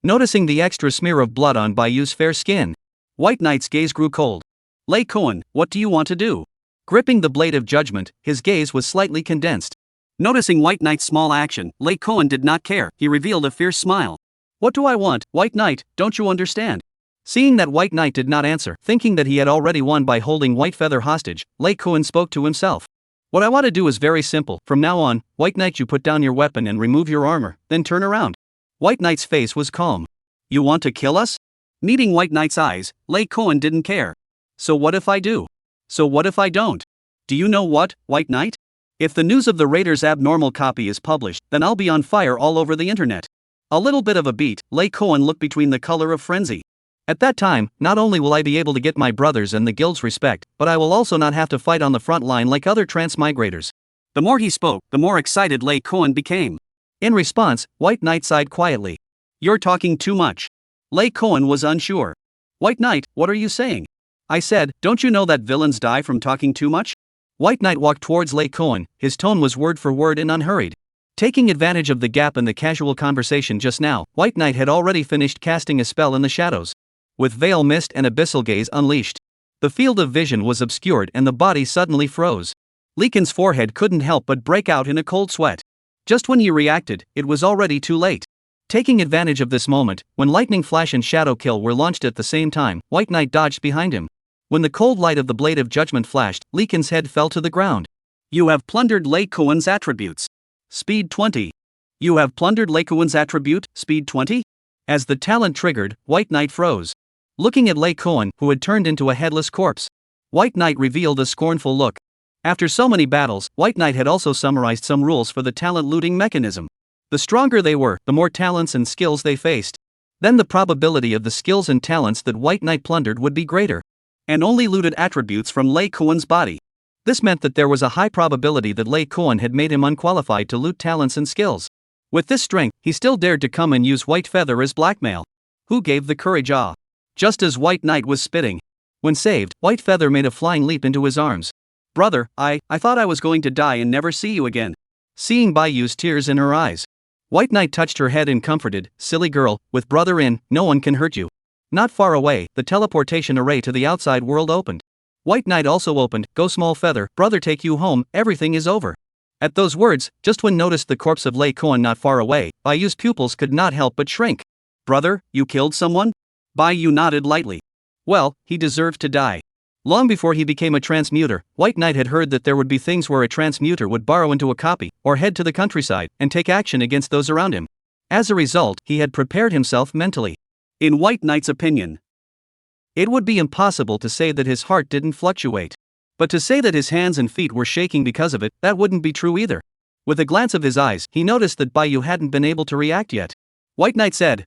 Noticing the extra smear of blood on Bayu's fair skin, White Knight's gaze grew cold. Lei Koen, what do you want to do? Gripping the blade of judgment, his gaze was slightly condensed. Noticing White Knight's small action, Lei Koen did not care. He revealed a fierce smile. What do I want, White Knight, don't you understand? Seeing that White Knight did not answer, thinking that he had already won by holding White Feather hostage, Lei Koen spoke to himself. What I want to do is very simple. From now on, White Knight, you put down your weapon and remove your armor, then turn around. White Knight's face was calm. You want to kill us? Meeting White Knight's eyes, Lei Koen didn't care. So what if I do? So what if I don't? Do you know what, White Knight? If the news of the Raiders' abnormal copy is published, then I'll be on fire all over the internet. A little bit of a beat, Lei Koen looked between the color of frenzy. At that time, not only will I be able to get my brothers and the guild's respect, but I will also not have to fight on the front line like other transmigrators. The more he spoke, the more excited Lei Koen became. In response, White Knight sighed quietly. You're talking too much. Lei Koen was unsure. White Knight, what are you saying? I said, don't you know that villains die from talking too much? White Knight walked towards Lei Koen, his tone was word for word and unhurried. Taking advantage of the gap in the casual conversation just now, White Knight had already finished casting a spell in the shadows. With veil mist and abyssal gaze unleashed, the field of vision was obscured and the body suddenly froze. Leekin's forehead couldn't help but break out in a cold sweat. Just when he reacted, it was already too late. Taking advantage of this moment, when Lightning Flash and Shadow Kill were launched at the same time, White Knight dodged behind him. When the cold light of the Blade of Judgment flashed, Leekin's head fell to the ground. You have plundered Lei Koen's attributes. Speed 20. You have plundered Lei Koen's attribute, speed 20? As the talent triggered, White Knight froze. Looking at Lei Koen, who had turned into a headless corpse, White Knight revealed a scornful look. After so many battles, White Knight had also summarized some rules for the talent looting mechanism. The stronger they were, the more talents and skills they faced. Then the probability of the skills and talents that White Knight plundered would be greater. And only looted attributes from Lei Koen's body. This meant that there was a high probability that Lei Koen had made him unqualified to loot talents and skills. With this strength, he still dared to come and use White Feather as blackmail. Who gave the courage? Just as White Knight was spitting. When saved, White Feather made a flying leap into his arms. Brother, I thought I was going to die and never see you again. Seeing Bayu's tears in her eyes, White Knight touched her head and comforted, silly girl, with brother in, no one can hurt you. Not far away, the teleportation array to the outside world opened. White Knight also opened, go Small Feather, brother take you home, everything is over. At those words, just when noticed the corpse of Lei Koen not far away, Bayu's pupils could not help but shrink. Brother, you killed someone? Bayu nodded lightly. Well, he deserved to die. Long before he became a transmuter, White Knight had heard that there would be things where a transmuter would borrow into a copy, or head to the countryside, and take action against those around him. As a result, he had prepared himself mentally. In White Knight's opinion, it would be impossible to say that his heart didn't fluctuate. But to say that his hands and feet were shaking because of it, that wouldn't be true either. With a glance of his eyes, he noticed that Bayu hadn't been able to react yet. White Knight said,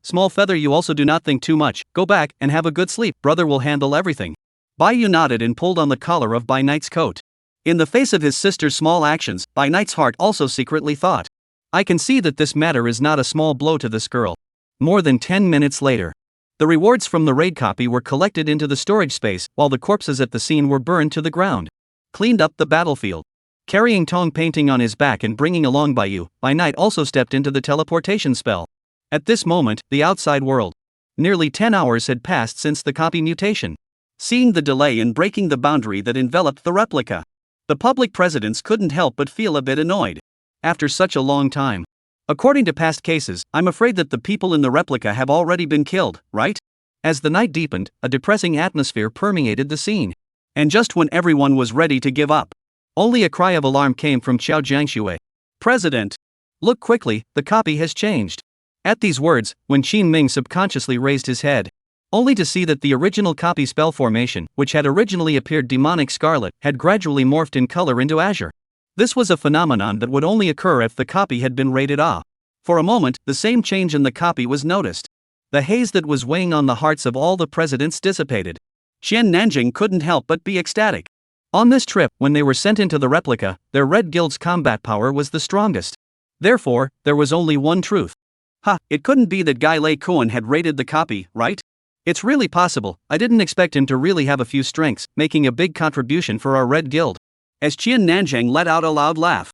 Small Feather, you also do not think too much, go back and have a good sleep, brother will handle everything. Bayu nodded and pulled on the collar of Bai Knight's coat. In the face of his sister's small actions, Bai Knight's heart also secretly thought, I can see that this matter is not a small blow to this girl. More than 10 minutes later, the rewards from the raid copy were collected into the storage space, while the corpses at the scene were burned to the ground. Cleaned up the battlefield. Carrying Tong painting on his back and bringing along Bayu, Bai Knight also stepped into the teleportation spell. At this moment, the outside world. Nearly 10 hours had passed since the copy mutation. Seeing the delay in breaking the boundary that enveloped the replica, the public presidents couldn't help but feel a bit annoyed. After such a long time. According to past cases, I'm afraid that the people in the replica have already been killed, right? As the night deepened, a depressing atmosphere permeated the scene. And just when everyone was ready to give up, only a cry of alarm came from Xiao Jiangxue. President! Look quickly, the copy has changed. At these words, Wen Qinming subconsciously raised his head, only to see that the original copy spell formation, which had originally appeared demonic scarlet, had gradually morphed in color into azure. This was a phenomenon that would only occur if the copy had been rated A. For a moment, the same change in the copy was noticed. The haze that was weighing on the hearts of all the presidents dissipated. Qian Nanjing couldn't help but be ecstatic. On this trip, when they were sent into the replica, their Red Guild's combat power was the strongest. Therefore, there was only one truth. It couldn't be that Guy Lei Koen had rated the copy, right? It's really possible. I didn't expect him to really have a few strengths, making a big contribution for our Red Guild. As Qian Nanjing let out a loud laugh.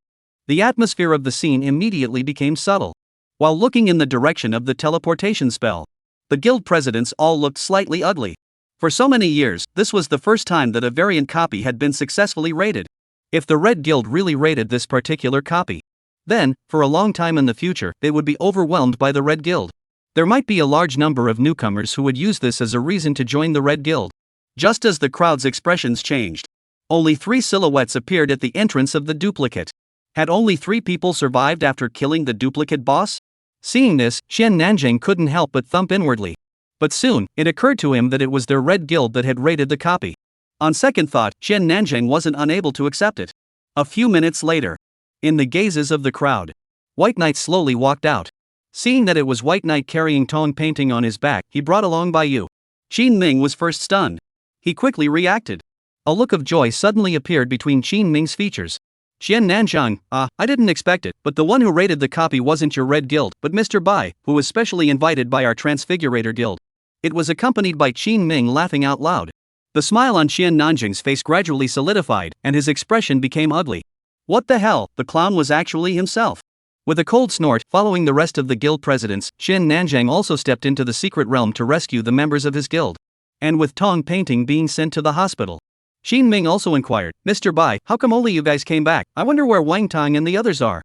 The atmosphere of the scene immediately became subtle. While looking in the direction of the teleportation spell, the guild presidents all looked slightly ugly. For so many years, this was the first time that a variant copy had been successfully raided. If the Red Guild really raided this particular copy, then, for a long time in the future, they would be overwhelmed by the Red Guild. There might be a large number of newcomers who would use this as a reason to join the Red Guild. Just as the crowd's expressions changed, only 3 silhouettes appeared at the entrance of the duplicate. Had only 3 people survived after killing the duplicate boss? Seeing this, Qian Nanjing couldn't help but thump inwardly. But soon, it occurred to him that it was their Red Guild that had raided the copy. On second thought, Qian Nanjing wasn't unable to accept it. A few minutes later, in the gazes of the crowd, White Knight slowly walked out. Seeing that it was White Knight carrying Tong painting on his back, he brought along Baiyu. Qin Ming was first stunned. He quickly reacted. A look of joy suddenly appeared between Qin Ming's features. Qian Nanjiang, I didn't expect it, but the one who raided the copy wasn't your Red Guild, but Mr. Bai, who was specially invited by our Transfigurator Guild. It was accompanied by Qin Ming laughing out loud. The smile on Qian Nanjing's face gradually solidified, and his expression became ugly. What the hell, the clown was actually himself. With a cold snort, following the rest of the guild presidents, Qian Nanjing also stepped into the secret realm to rescue the members of his guild. And with Tong painting being sent to the hospital, Qin Ming also inquired, Mr. Bai, how come only you guys came back? I wonder where Wang Tang and the others are.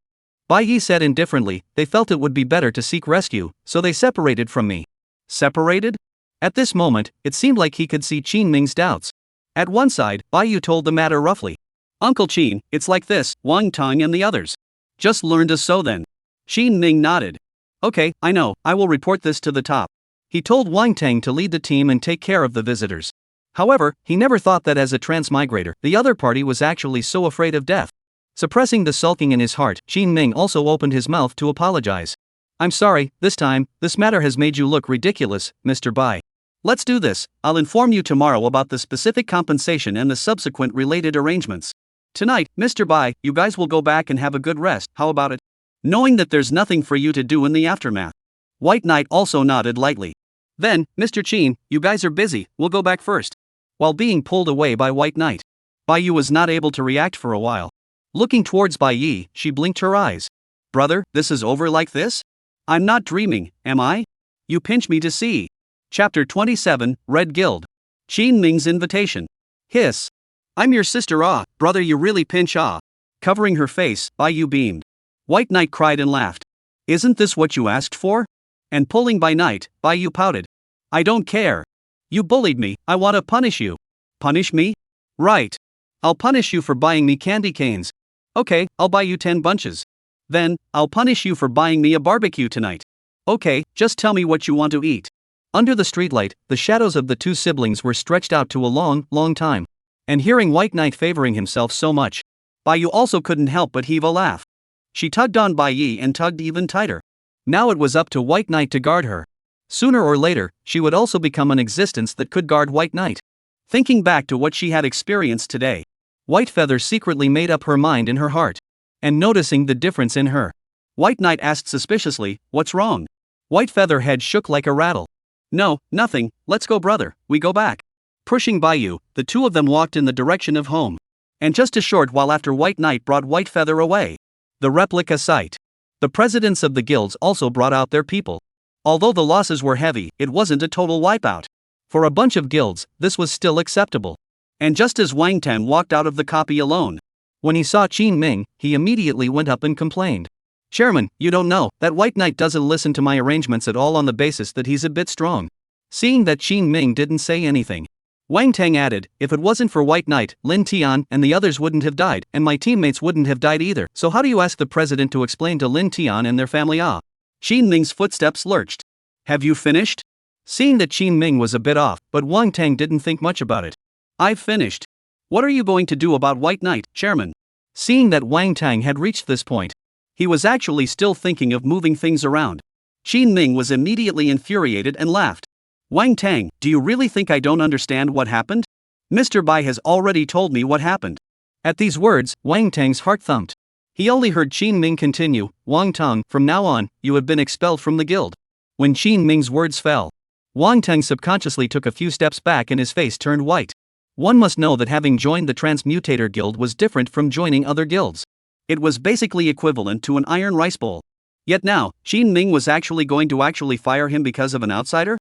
Bai Yi said indifferently, they felt it would be better to seek rescue, so they separated from me. Separated? At this moment, it seemed like he could see Qin Ming's doubts. At one side, Bai Yu told the matter roughly. Uncle Qin, it's like this, Wang Tang and the others just learned us so then. Qin Ming nodded. Okay, I know, I will report this to the top. He told Wang Tang to lead the team and take care of the visitors. However, he never thought that as a transmigrator, the other party was actually so afraid of death. Suppressing the sulking in his heart, Qin Ming also opened his mouth to apologize. I'm sorry, this time, this matter has made you look ridiculous, Mr. Bai. Let's do this, I'll inform you tomorrow about the specific compensation and the subsequent related arrangements. Tonight, Mr. Bai, you guys will go back and have a good rest, how about it? Knowing that there's nothing for you to do in the aftermath, White Knight also nodded lightly. Then, Mr. Qin, you guys are busy, we'll go back first. While being pulled away by White Knight, Bai Yu was not able to react for a while. Looking towards Bai Yi, she blinked her eyes. Brother, this is over like this? I'm not dreaming, am I? You pinch me to see. Chapter 27, Red Guild. Qin Ming's invitation. Hiss. I'm your sister brother you really pinch Covering her face, Bai Yu beamed. White Knight cried and laughed. Isn't this what you asked for? And pulling Bai Knight, Bai Yu pouted. I don't care. You bullied me, I want to punish you. Punish me? Right. I'll punish you for buying me candy canes. Okay, I'll buy you 10 bunches. Then, I'll punish you for buying me a barbecue tonight. Okay, just tell me what you want to eat. Under the streetlight, the shadows of the 2 siblings were stretched out to a long, long time. And hearing White Knight favoring himself so much, Bai Yu also couldn't help but heave a laugh. She tugged on Bai Yi and tugged even tighter. Now it was up to White Knight to guard her. Sooner or later, she would also become an existence that could guard White Knight. Thinking back to what she had experienced today, White Feather secretly made up her mind in her heart. And noticing the difference in her, White Knight asked suspiciously, what's wrong? White Feather head shook like a rattle. No, nothing, let's go brother, we go back. Pushing Bai Yu, the 2 of them walked in the direction of home. And just a short while after White Knight brought White Feather away. The replica site. The presidents of the guilds also brought out their people. Although the losses were heavy, it wasn't a total wipeout. For a bunch of guilds, this was still acceptable. And just as Wang Tan walked out of the copy alone, when he saw Qin Ming, he immediately went up and complained. Chairman, you don't know, that White Knight doesn't listen to my arrangements at all on the basis that he's a bit strong. Seeing that Qin Ming didn't say anything, Wang Tang added, if it wasn't for White Knight, Lin Tian and the others wouldn't have died, and my teammates wouldn't have died either, so how do you ask the president to explain to Lin Tian and their family Qin Ming's footsteps lurched. Have you finished? Seeing that Qin Ming was a bit off, but Wang Tang didn't think much about it. I've finished. What are you going to do about White Knight, Chairman? Seeing that Wang Tang had reached this point, he was actually still thinking of moving things around. Qin Ming was immediately infuriated and laughed. Wang Tang, do you really think I don't understand what happened? Mr. Bai has already told me what happened. At these words, Wang Tang's heart thumped. He only heard Qin Ming continue, Wang Tang, from now on, you have been expelled from the guild. When Qin Ming's words fell, Wang Tang subconsciously took a few steps back and his face turned white. One must know that having joined the Transmutator Guild was different from joining other guilds. It was basically equivalent to an iron rice bowl. Yet now, Qin Ming was going to fire him because of an outsider?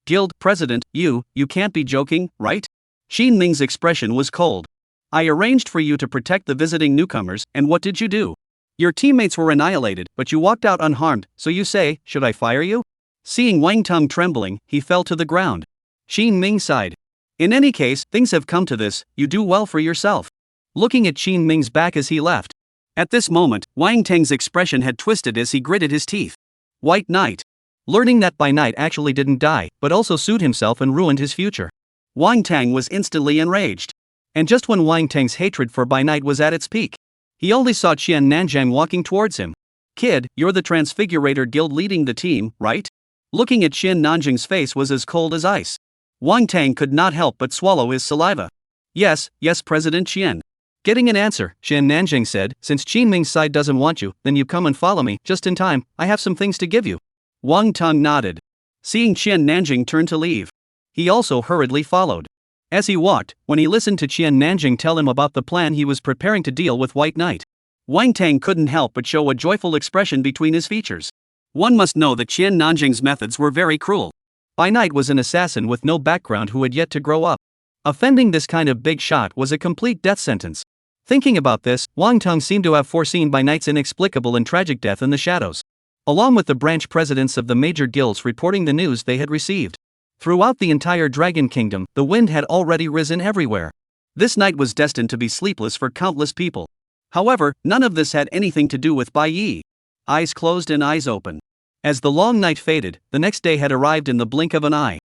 Guild president, you can't be joking, right? Qin Ming's expression was cold. I arranged for you to protect the visiting newcomers, and what did you do? Your teammates were annihilated, but you walked out unharmed, so you say, should I fire you? Seeing Wang Tong trembling, he fell to the ground. Qin Ming sighed. In any case, things have come to this, you do well for yourself. Looking at Qin Ming's back as he left. At this moment, Wang Tang's expression had twisted as he gritted his teeth. White Knight. Learning that Bai Knight actually didn't die, but also sued himself and ruined his future. Wang Tang was instantly enraged. And just when Wang Tang's hatred for Bai Knight was at its peak, he only saw Qian Nanjiang walking towards him. Kid, you're the Transfigurator Guild leading the team, right? Looking at Qian Nanjiang's face was as cold as ice. Wang Tang could not help but swallow his saliva. Yes, President Qian. Getting an answer, Qian Nanjiang said, since Qin Ming's side doesn't want you, then you come and follow me, just in time, I have some things to give you. Wang Tang nodded. Seeing Qian Nanjiang turn to leave, he also hurriedly followed. As he walked, when he listened to Qian Nanjiang tell him about the plan he was preparing to deal with White Knight, Wang Tang couldn't help but show a joyful expression between his features. One must know that Qian Nanjiang's methods were very cruel. Bai Knight was an assassin with no background who had yet to grow up. Offending this kind of big shot was a complete death sentence. Thinking about this, Wang Tong seemed to have foreseen Bai Knight's inexplicable and tragic death in the shadows, along with the branch presidents of the major guilds reporting the news they had received. Throughout the entire Dragon Kingdom, the wind had already risen everywhere. This night was destined to be sleepless for countless people. However, none of this had anything to do with Bai Yi. Eyes closed and eyes open. As the long night faded, the next day had arrived in the blink of an eye.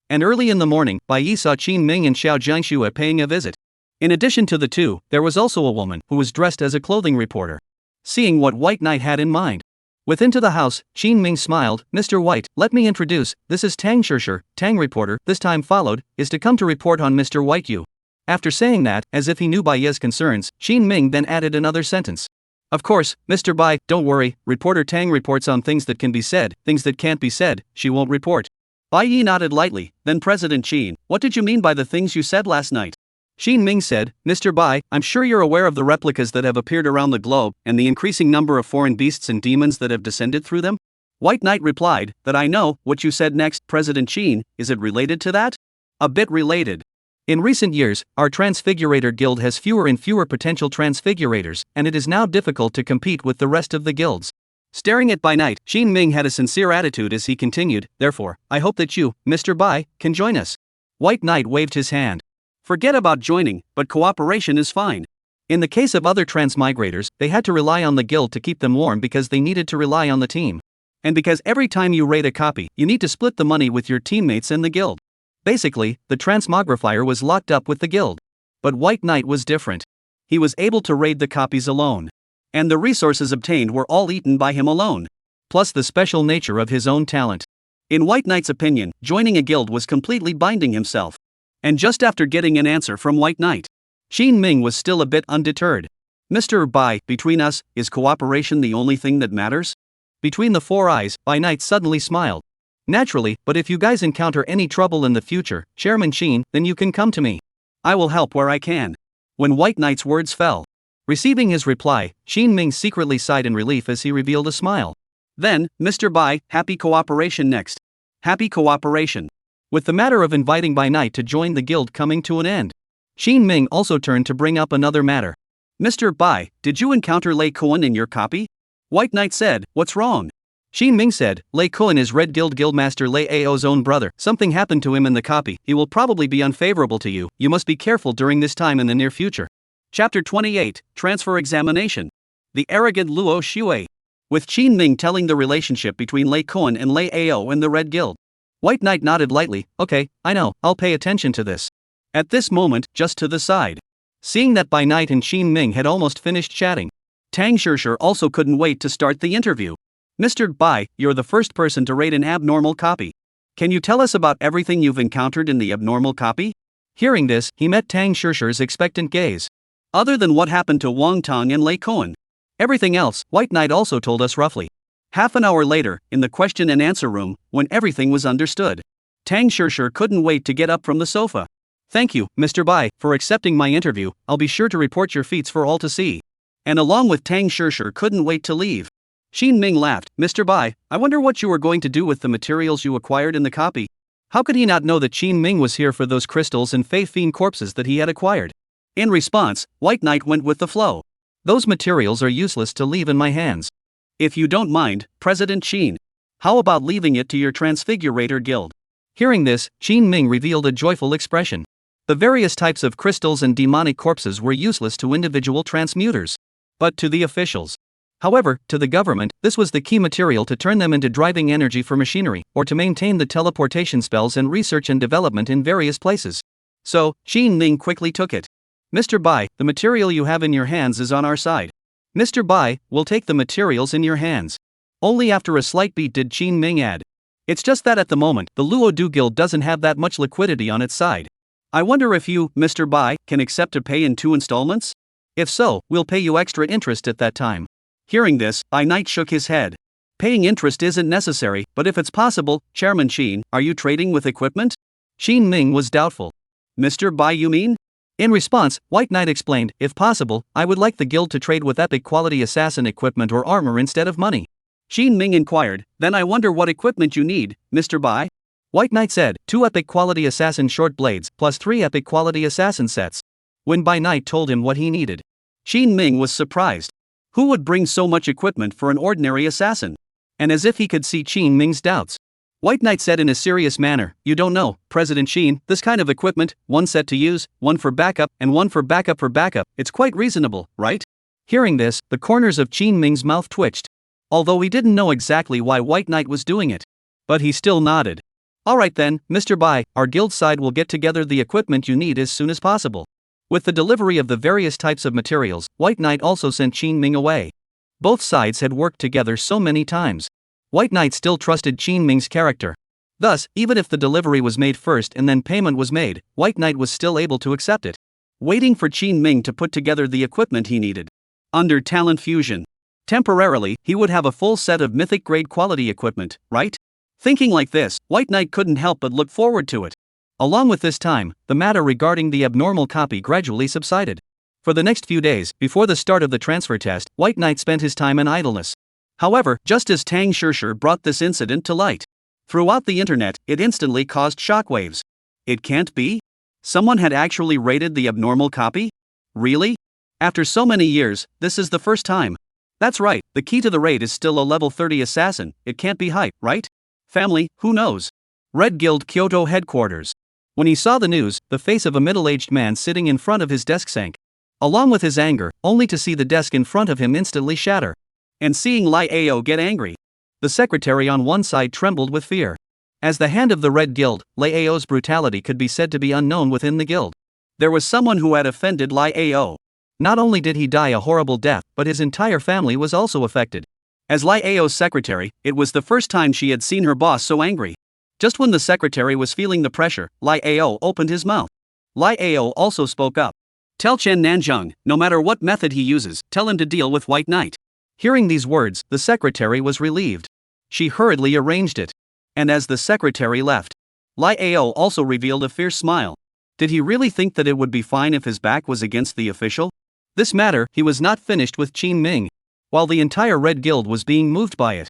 And early in the morning, Bai Yi saw Qin Ming and Xiao Jiangxue paying a visit. In addition to the two, there was also a woman who was dressed as a clothing reporter. Seeing what White Knight had in mind, within to the house, Qin Ming smiled. Mr. White, let me introduce, this is Tang Shishir, Tang reporter, this time followed, is to come to report on Mr. White Yu. After saying that, as if he knew Bai Yi's concerns, Qin Ming then added another sentence. Of course, Mr. Bai, don't worry, reporter Tang reports on things that can be said, things that can't be said, she won't report. Bai Yi nodded lightly, then President Qin, what did you mean by the things you said last night? Qin Ming said, Mr. Bai, I'm sure you're aware of the replicas that have appeared around the globe, and the increasing number of foreign beasts and demons that have descended through them? White Knight replied, that I know. What you said next, President Qin, is it related to that? A bit related. In recent years, our Transfigurator Guild has fewer and fewer potential Transfigurators, and it is now difficult to compete with the rest of the guilds. Staring at Bai Knight, Qin Ming had a sincere attitude as he continued, therefore, I hope that you, Mr. Bai, can join us. White Knight waved his hand. Forget about joining, but cooperation is fine. In the case of other transmigrators, they had to rely on the guild to keep them warm because they needed to rely on the team. And because every time you raid a copy, you need to split the money with your teammates and the guild. Basically, the transmogrifier was locked up with the guild. But White Knight was different. He was able to raid the copies alone. And the resources obtained were all eaten by him alone. Plus the special nature of his own talent. In White Knight's opinion, joining a guild was completely binding himself. And just after getting an answer from White Knight, Qin Ming was still a bit undeterred. Mr. Bai, between us, is cooperation the only thing that matters? Between the four eyes, Bai Knight suddenly smiled. Naturally, but if you guys encounter any trouble in the future, Chairman Qin, then you can come to me. I will help where I can. When White Knight's words fell, receiving his reply, Qin Ming secretly sighed in relief as he revealed a smile. Then, Mr. Bai, happy cooperation next. Happy cooperation. With the matter of inviting Bai Knight to join the guild coming to an end, Qin Ming also turned to bring up another matter. Mr. Bai, did you encounter Lei Kuan in your copy? White Knight said, what's wrong? Qin Ming said, Lei Kuan is Red Guild Guildmaster Lei Ao's own brother. Something happened to him in the copy. He will probably be unfavorable to you. You must be careful during this time in the near future. Chapter 28, Transfer Examination. The Arrogant Luo Shui. With Qin Ming telling the relationship between Lei Kuan and Lei Ao and the Red Guild, White Knight nodded lightly, okay, I know, I'll pay attention to this. At this moment, just to the side, seeing that Bai Knight and Qin Ming had almost finished chatting, Tang Shishir also couldn't wait to start the interview. Mr. Bai, you're the first person to raid an abnormal copy. Can you tell us about everything you've encountered in the abnormal copy? Hearing this, he met Tang Shishir's expectant gaze. Other than what happened to Wang Tong and Lei Kuan, everything else, White Knight also told us roughly. Half an hour later, in the question and answer room, when everything was understood, Tang Shishir couldn't wait to get up from the sofa. Thank you, Mr. Bai, for accepting my interview. I'll be sure to report your feats for all to see. and along with Tang Shishir couldn't wait to leave. Qin Ming laughed. Mr. Bai, I wonder what you were going to do with the materials you acquired in the copy. How could he not know that Qin Ming was here for those crystals and Fei Fiend corpses that he had acquired? In response, White Knight went with the flow. Those materials are useless to leave in my hands. If you don't mind, President Qin. How about leaving it to your Transfigurator Guild? Hearing this, Qin Ming revealed a joyful expression. The various types of crystals and demonic corpses were useless to individual transmuters. But to the officials. However, to the government, this was the key material to turn them into driving energy for machinery, or to maintain the teleportation spells and research and development in various places. So, Qin Ming quickly took it. Mr. Bai, the material you have in your hands is on our side. Mr. Bai, we'll take the materials in your hands. Only after a slight beat did Qin Ming add. It's just that at the moment, the Luo Du Guild doesn't have that much liquidity on its side. I wonder if you, Mr. Bai, can accept to pay in 2 installments? If so, we'll pay you extra interest at that time. Hearing this, Bai Knight shook his head. Paying interest isn't necessary, but if it's possible, Chairman Qin, are you trading with equipment? Qin Ming was doubtful. Mr. Bai, you mean? In response, White Knight explained, if possible, I would like the guild to trade with epic quality assassin equipment or armor instead of money. Qin Ming inquired, then I wonder what equipment you need, Mr. Bai? White Knight said, 2 epic quality assassin short blades, plus 3 epic quality assassin sets. When Bai Knight told him what he needed, Qin Ming was surprised. Who would bring so much equipment for an ordinary assassin? And as if he could see Qin Ming's doubts, White Knight said in a serious manner, you don't know, President Qin, this kind of equipment, 1 set to use, 1 for backup, and 1 for backup, it's quite reasonable, right? Hearing this, the corners of Qin Ming's mouth twitched. Although he didn't know exactly why White Knight was doing it. But he still nodded. Alright then, Mr. Bai, our guild side will get together the equipment you need as soon as possible. With the delivery of the various types of materials, White Knight also sent Qin Ming away. Both sides had worked together so many times. White Knight still trusted Qin Ming's character. Thus, even if the delivery was made first and then payment was made, White Knight was still able to accept it. Waiting for Qin Ming to put together the equipment he needed. Under talent fusion. Temporarily, he would have a full set of mythic grade quality equipment, right? Thinking like this, White Knight couldn't help but look forward to it. Along with this time, the matter regarding the abnormal copy gradually subsided. For the next few days, before the start of the transfer test, White Knight spent his time in idleness. However, just as Tang Shishir brought this incident to light, throughout the internet, it instantly caused shockwaves. It can't be? Someone had actually raided the abnormal copy? Really? After so many years, this is the first time. That's right, the key to the raid is still a level 30 assassin, it can't be hype, right? Family, who knows? Red Guild Kyoto headquarters. When he saw the news, the face of a middle-aged man sitting in front of his desk sank. Along with his anger, only to see the desk in front of him instantly shatter. And seeing Lai Ao get angry. The secretary on one side trembled with fear. As the hand of the Red Guild, Lai Ao's brutality could be said to be unknown within the guild. There was someone who had offended Lai Ao. Not only did he die a horrible death, but his entire family was also affected. As Lai Ao's secretary, it was the first time she had seen her boss so angry. Just when the secretary was feeling the pressure, Lai Ao opened his mouth. Lai Ao also spoke up. Tell Chen Nanzheng, no matter what method he uses, tell him to deal with White Knight. Hearing these words, the secretary was relieved. She hurriedly arranged it. And as the secretary left, Lai Ao also revealed a fierce smile. Did he really think that it would be fine if his back was against the official? This matter, he was not finished with Qin Ming, while the entire Red Guild was being moved by it.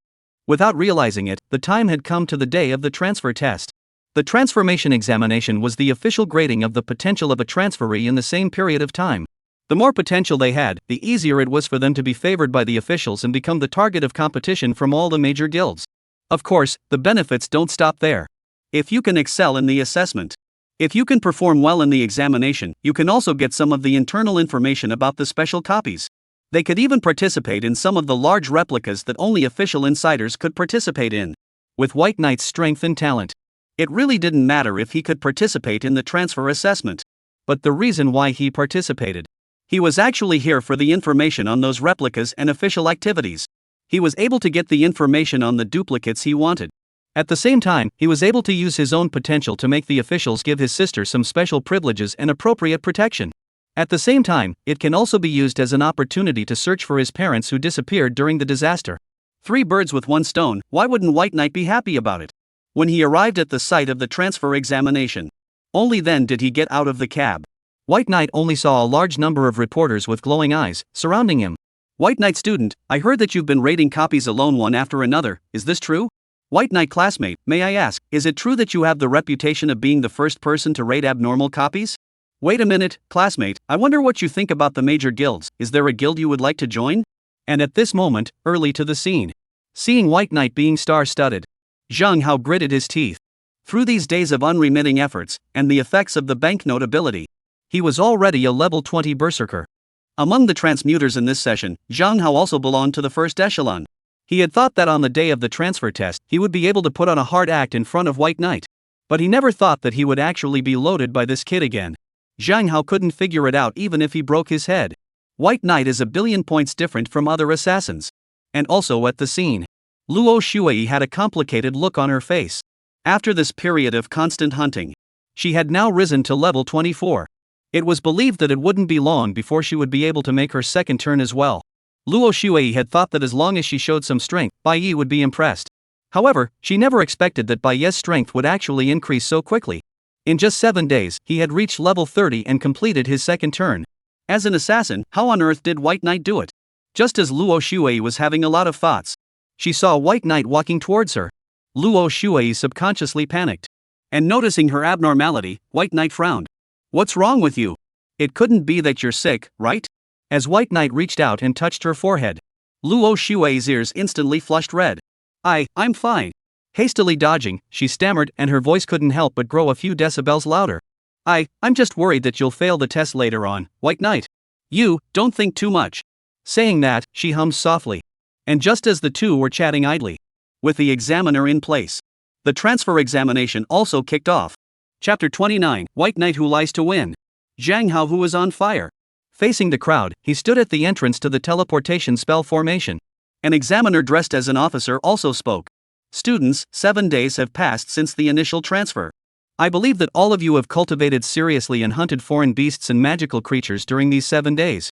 Without realizing it, the time had come to the day of the transfer test. The transformation examination was the official grading of the potential of a transferee in the same period of time. The more potential they had, the easier it was for them to be favored by the officials and become the target of competition from all the major guilds. Of course, the benefits don't stop there. If you can excel in the assessment, if you can perform well in the examination, you can also get some of the internal information about the special copies. They could even participate in some of the large replicas that only official insiders could participate in. With White Knight's strength and talent, it really didn't matter if he could participate in the transfer assessment. But the reason why he participated. He was actually here for the information on those replicas and official activities. He was able to get the information on the duplicates he wanted. At the same time, he was able to use his own potential to make the officials give his sister some special privileges and appropriate protection. At the same time, it can also be used as an opportunity to search for his parents who disappeared during the disaster. 3 birds with 1 stone, why wouldn't White Knight be happy about it? When he arrived at the site of the transfer examination, only then did he get out of the cab. White Knight only saw a large number of reporters with glowing eyes surrounding him. White Knight student, I heard that you've been raiding copies alone one after another, is this true? White Knight classmate, may I ask, is it true that you have the reputation of being the first person to raid abnormal copies? Wait a minute, classmate, I wonder what you think about the major guilds. Is there a guild you would like to join? And at this moment, early to the scene, seeing White Knight being star-studded, Zhang Hao gritted his teeth. Through these days of unremitting efforts, and the effects of the banknote ability, he was already a level 20 berserker. Among the transmuters in this session, Zhang Hao also belonged to the first echelon. He had thought that on the day of the transfer test, he would be able to put on a hard act in front of White Knight. But he never thought that he would actually be loaded by this kid again. Zhang Hao couldn't figure it out even if he broke his head. White Knight is a billion points different from other assassins. And also at the scene, Luo Shuai had a complicated look on her face. After this period of constant hunting, she had now risen to level 24. It was believed that it wouldn't be long before she would be able to make her second turn as well. Luo Shuai had thought that as long as she showed some strength, Bai Yi would be impressed. However, she never expected that Bai Yi's strength would actually increase so quickly. In just 7 days, he had reached level 30 and completed his second turn. As an assassin, how on earth did White Knight do it? Just as Luo Shuai was having a lot of thoughts, she saw White Knight walking towards her. Luo Shuai subconsciously panicked. And noticing her abnormality, White Knight frowned. What's wrong with you? It couldn't be that you're sick, right? As White Knight reached out and touched her forehead, Luo Shuai's ears instantly flushed red. I'm fine. Hastily dodging, she stammered and her voice couldn't help but grow a few decibels louder. I'm just worried that you'll fail the test later on, White Knight. You, don't think too much. Saying that, she hummed softly. And just as the two were chatting idly, with the examiner in place, the transfer examination also kicked off. Chapter 29, White Knight Who Lies to Win. Zhang Hao who was on fire. Facing the crowd, he stood at the entrance to the teleportation spell formation. An examiner dressed as an officer also spoke. Students, 7 days have passed since the initial transfer. I believe that all of you have cultivated seriously and hunted foreign beasts and magical creatures during these 7 days.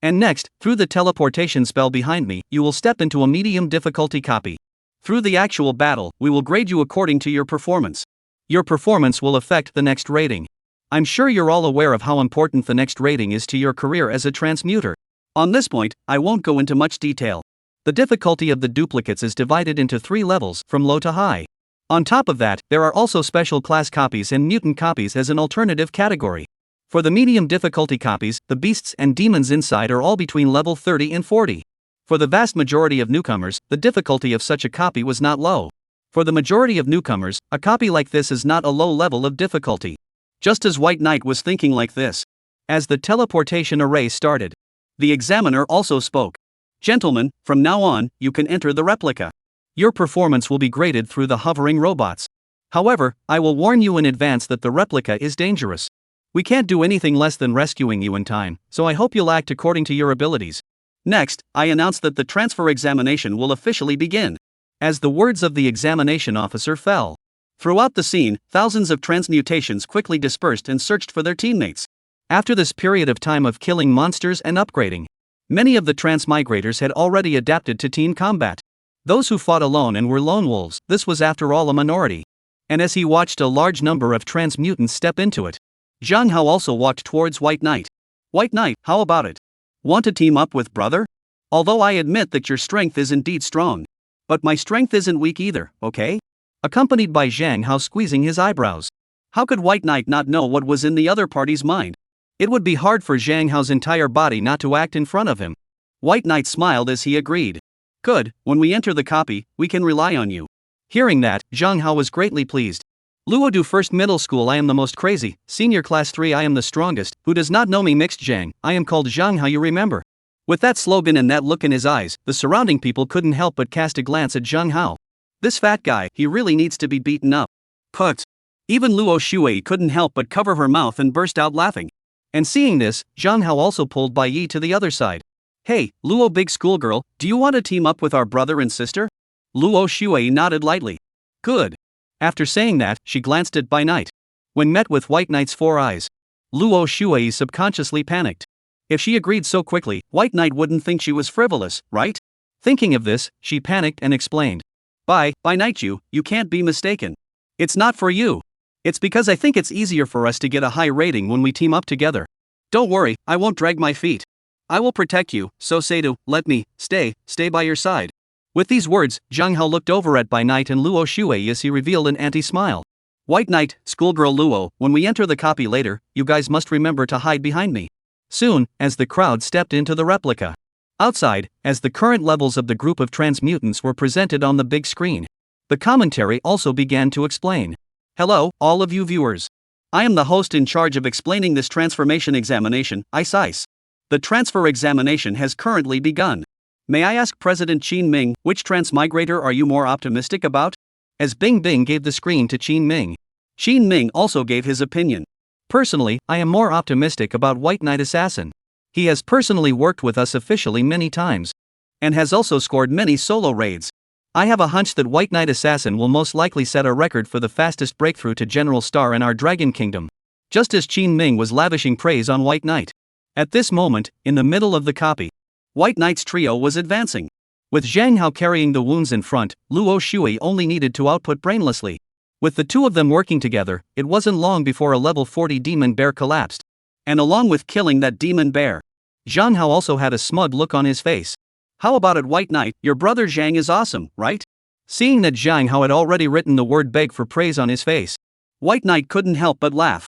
And next, through the teleportation spell behind me, you will step into a medium difficulty copy. Through the actual battle, we will grade you according to your performance. Your performance will affect the next rating. I'm sure you're all aware of how important the next rating is to your career as a transmuter. On this point, I won't go into much detail. The difficulty of the duplicates is divided into 3 levels, from low to high. On top of that, there are also special class copies and mutant copies as an alternative category. For the medium difficulty copies, the beasts and demons inside are all between level 30 and 40. For the vast majority of newcomers, the difficulty of such a copy was not low. For the majority of newcomers, a copy like this is not a low level of difficulty. Just as White Knight was thinking like this, as the teleportation array started, the examiner also spoke. Gentlemen, from now on, you can enter the replica. Your performance will be graded through the hovering robots. However, I will warn you in advance that the replica is dangerous. We can't do anything less than rescuing you in time, so I hope you'll act according to your abilities. Next, I announce that the transfer examination will officially begin. As the words of the examination officer fell, throughout the scene, thousands of transmutations quickly dispersed and searched for their teammates. After this period of time of killing monsters and upgrading, many of the transmigrators had already adapted to team combat. Those who fought alone and were lone wolves, this was after all a minority. And as he watched a large number of transmutants step into it, Zhang Hao also walked towards White Knight. White Knight, how about it? Want to team up with brother? Although I admit that your strength is indeed strong. But my strength isn't weak either, okay? Accompanied by Zhang Hao squeezing his eyebrows. How could White Knight not know what was in the other party's mind? It would be hard for Zhang Hao's entire body not to act in front of him. White Knight smiled as he agreed. Good, when we enter the copy, we can rely on you. Hearing that, Zhang Hao was greatly pleased. Luodu First Middle School I am the most crazy, Senior Class 3 I am the strongest, who does not know me mixed Zhang, I am called Zhang Hao you remember. With that slogan and that look in his eyes, the surrounding people couldn't help but cast a glance at Zhang Hao. This fat guy, he really needs to be beaten up. Put. Even Luo Shuai couldn't help but cover her mouth and burst out laughing. And seeing this, Zhang Hao also pulled Bai Yi to the other side. Hey, Luo big schoolgirl, do you want to team up with our brother and sister? Luo Shuai nodded lightly. Good. After saying that, she glanced at Bai Knight. When met with White Knight's 4 eyes, Luo Shuai subconsciously panicked. If she agreed so quickly, White Knight wouldn't think she was frivolous, right? Thinking of this, she panicked and explained. Bai Knight you can't be mistaken. It's not for you. It's because I think it's easier for us to get a high rating when we team up together. Don't worry, I won't drag my feet. I will protect you, so say to, let me, stay by your side. With these words, Zhang Hao looked over at By Night and Luo Shui as he revealed an anti-smile. White Knight, schoolgirl Luo, when we enter the copy later, you guys must remember to hide behind me. Soon, as the crowd stepped into the replica. Outside, as the current levels of the group of transmutants were presented on the big screen. The commentary also began to explain. Hello, all of you viewers. I am the host in charge of explaining this transformation examination, ICE. The transfer examination has currently begun. May I ask President Qin Ming, which transmigrator are you more optimistic about? As Bing Bing gave the screen to Qin Ming. Qin Ming also gave his opinion. Personally, I am more optimistic about White Knight Assassin. He has personally worked with us officially many times. And has also scored many solo raids. I have a hunch that White Knight Assassin will most likely set a record for the fastest breakthrough to General Star in our Dragon Kingdom. Just as Qin Ming was lavishing praise on White Knight. At this moment, in the middle of the copy, White Knight's trio was advancing. With Zhang Hao carrying the wounds in front, Luo Shui only needed to output brainlessly. With the two of them working together, it wasn't long before a level 40 demon bear collapsed. And along with killing that demon bear, Zhang Hao also had a smug look on his face. How about it, White Knight? Your brother Zhang is awesome, right? Seeing that Zhang Hao had already written the word beg for praise on his face, White Knight couldn't help but laugh.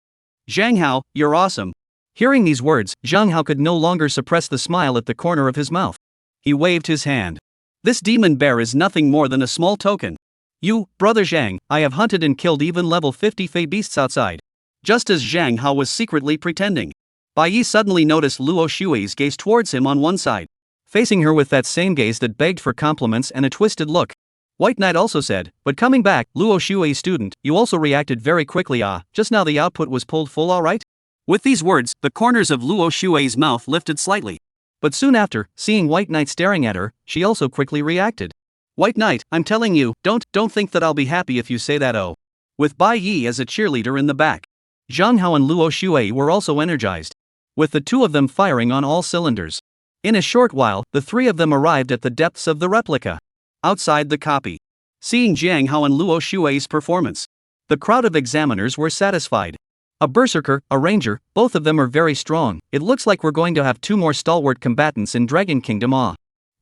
Zhang Hao, you're awesome. Hearing these words, Zhang Hao could no longer suppress the smile at the corner of his mouth. He waved his hand. This demon bear is nothing more than a small token. You, brother Zhang, I have hunted and killed even level 50 fey beasts outside. Just as Zhang Hao was secretly pretending. Bai Yi suddenly noticed Luo Shui's gaze towards him on one side. Facing her with that same gaze that begged for compliments and a twisted look. White Knight also said, but coming back, Luo Shui's student, you also reacted very quickly. Just now the output was pulled full, alright? With these words, the corners of Luo Shui's mouth lifted slightly. But soon after, seeing White Knight staring at her, she also quickly reacted. White Knight, I'm telling you, don't think that I'll be happy if you say that. Oh. With Bai Yi as a cheerleader in the back. Zhang Hao and Luo Shui were also energized. With the two of them firing on all cylinders. In a short while, the three of them arrived at the depths of the replica. Outside the copy. Seeing Zhang Hao and Luo Shui's performance, the crowd of examiners were satisfied. A berserker, a ranger, both of them are very strong. It looks like we're going to have two more stalwart combatants in Dragon Kingdom.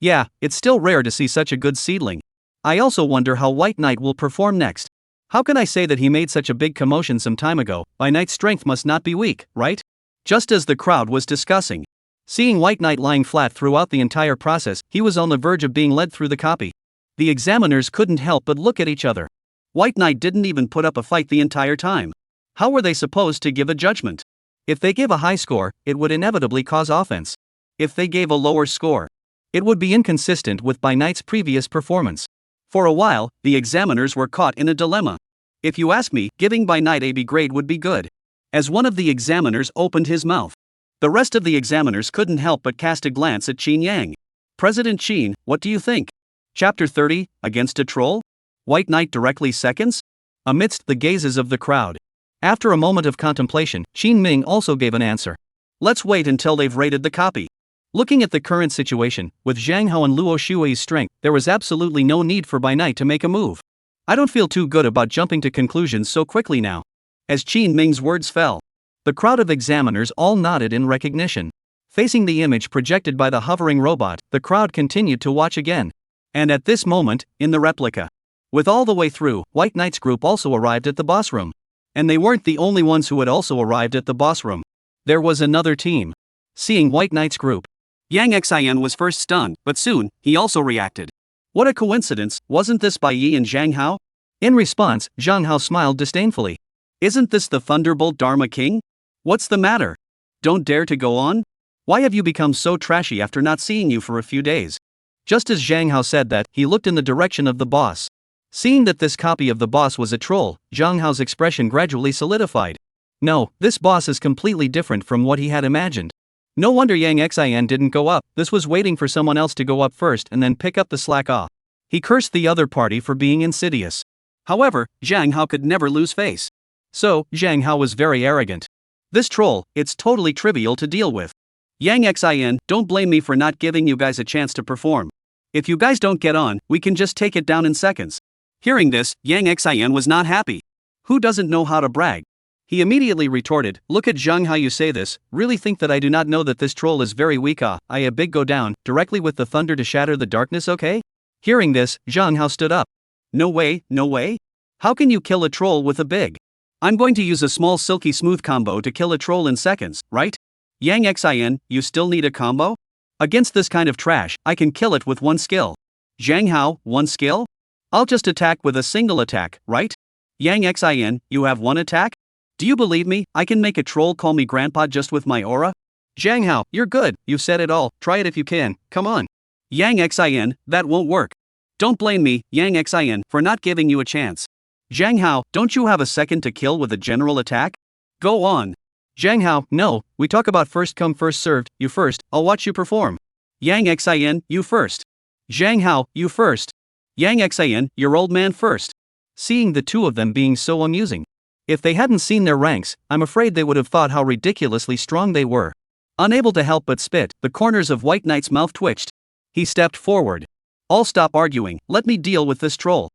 Yeah, it's still rare to see such a good seedling. I also wonder how White Knight will perform next. How can I say that he made such a big commotion some time ago? By Knight's strength must not be weak, right? Just as the crowd was discussing. Seeing White Knight lying flat throughout the entire process, he was on the verge of being led through the copy. The examiners couldn't help but look at each other. White Knight didn't even put up a fight the entire time. How were they supposed to give a judgment? If they gave a high score, it would inevitably cause offense. If they gave a lower score, it would be inconsistent with By Knight's previous performance. For a while, the examiners were caught in a dilemma. If you ask me, giving By Night a B grade would be good. As one of the examiners opened his mouth, the rest of the examiners couldn't help but cast a glance at Qin Yang. President Qin, what do you think? Chapter 30, Against a Troll? White Knight directly seconds? Amidst the gazes of the crowd. After a moment of contemplation, Qin Ming also gave an answer. Let's wait until they've rated the copy. Looking at the current situation, with Zhang Hao and Luo Shui's strength, there was absolutely no need for By Night to make a move. I don't feel too good about jumping to conclusions so quickly now. As Qin Ming's words fell, the crowd of examiners all nodded in recognition. Facing the image projected by the hovering robot, the crowd continued to watch again. And at this moment, in the replica, with all the way through, White Knight's group also arrived at the boss room. And they weren't the only ones who had also arrived at the boss room. There was another team. Seeing White Knight's group, Yang Xian was first stunned, but soon, he also reacted. What a coincidence, wasn't this Bai Yi and Zhang Hao? In response, Zhang Hao smiled disdainfully. Isn't this the Thunderbolt Dharma King? What's the matter? Don't dare to go on? Why have you become so trashy after not seeing you for a few days? Just as Zhang Hao said that, he looked in the direction of the boss. Seeing that this copy of the boss was a troll, Zhang Hao's expression gradually solidified. No, this boss is completely different from what he had imagined. No wonder Yang Xian didn't go up, this was waiting for someone else to go up first and then pick up the slack off. He cursed the other party for being insidious. However, Zhang Hao could never lose face. So, Zhang Hao was very arrogant. This troll, it's totally trivial to deal with. Yang Xian, don't blame me for not giving you guys a chance to perform. If you guys don't get on, we can just take it down in seconds. Hearing this, Yang Xian was not happy. Who doesn't know how to brag? He immediately retorted, "Look at Zhang, how you say this, really think that I do not know that this troll is very weak? I a big go down, directly with the thunder to shatter the darkness, okay?" Hearing this, Zhang Hao stood up. "No way, no way? How can you kill a troll with a big? I'm going to use a small silky smooth combo to kill a troll in seconds, right? Yang Xin, you still need a combo? Against this kind of trash, I can kill it with one skill." "Zhang Hao, one skill? I'll just attack with a single attack, right? Yang Xin, you have one attack? Do you believe me? I can make a troll call me grandpa just with my aura?" "Zhang Hao, you're good, you've said it all, try it if you can, come on." "Yang Xin, that won't work. Don't blame me, Yang Xin, for not giving you a chance. Zhang Hao, don't you have a second to kill with a general attack? Go on." "Zhang Hao, no, we talk about first come first served, you first, I'll watch you perform." "Yang Xin, you first." "Zhang Hao, you first." "Yang Xin, your old man first." Seeing the two of them being so amusing. If they hadn't seen their ranks, I'm afraid they would have thought how ridiculously strong they were. Unable to help but spit, the corners of White Knight's mouth twitched. He stepped forward. "All stop arguing, let me deal with this troll."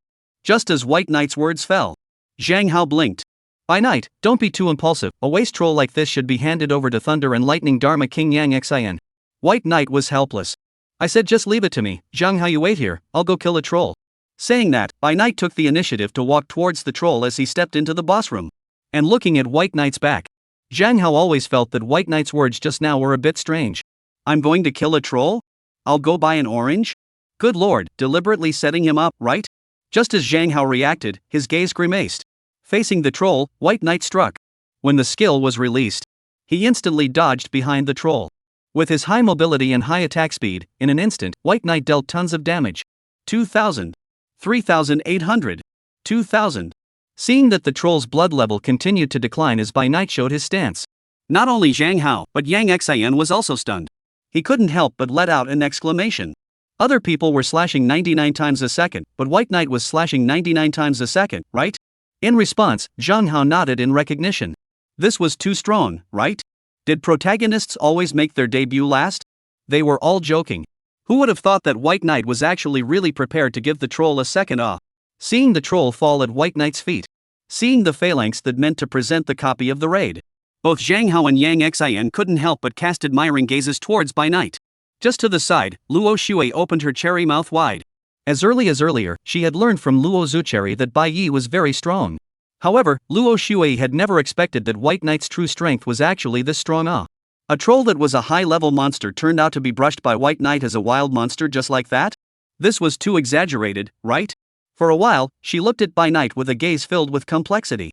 Just as White Knight's words fell, Zhang Hao blinked. "By Night, don't be too impulsive, a waste troll like this should be handed over to Thunder and Lightning Dharma King Yang Xin." White Knight was helpless. "I said just leave it to me, Zhang Hao, you wait here, I'll go kill a troll." Saying that, By Night took the initiative to walk towards the troll as he stepped into the boss room. And looking at White Knight's back, Zhang Hao always felt that White Knight's words just now were a bit strange. "I'm going to kill a troll? I'll go buy an orange?" Good lord, deliberately setting him up, right? Just as Zhang Hao reacted, his gaze grimaced. Facing the troll, White Knight struck. When the skill was released, he instantly dodged behind the troll. With his high mobility and high attack speed, in an instant, White Knight dealt tons of damage. 2,000. 3,800. 2,000. Seeing that the troll's blood level continued to decline as By Night showed his stance. Not only Zhang Hao, but Yang Xin was also stunned. He couldn't help but let out an exclamation. Other people were slashing 99 times a second, but White Knight was slashing 99 times a second, right? In response, Zhang Hao nodded in recognition. This was too strong, right? Did protagonists always make their debut last? They were all joking. Who would have thought that White Knight was actually really prepared to give the troll a second off? Seeing the troll fall at White Knight's feet. Seeing the phalanx that meant to present the copy of the raid. Both Zhang Hao and Yang Xin couldn't help but cast admiring gazes towards By Night. Just to the side, Luo Shui opened her cherry mouth wide. As early as earlier, she had learned from Luo Zucherry that Bai Yi was very strong. However, Luo Shui had never expected that White Knight's true strength was actually this strong. A troll that was a high-level monster turned out to be brushed by White Knight as a wild monster just like that? This was too exaggerated, right? For a while, she looked at By Night with a gaze filled with complexity.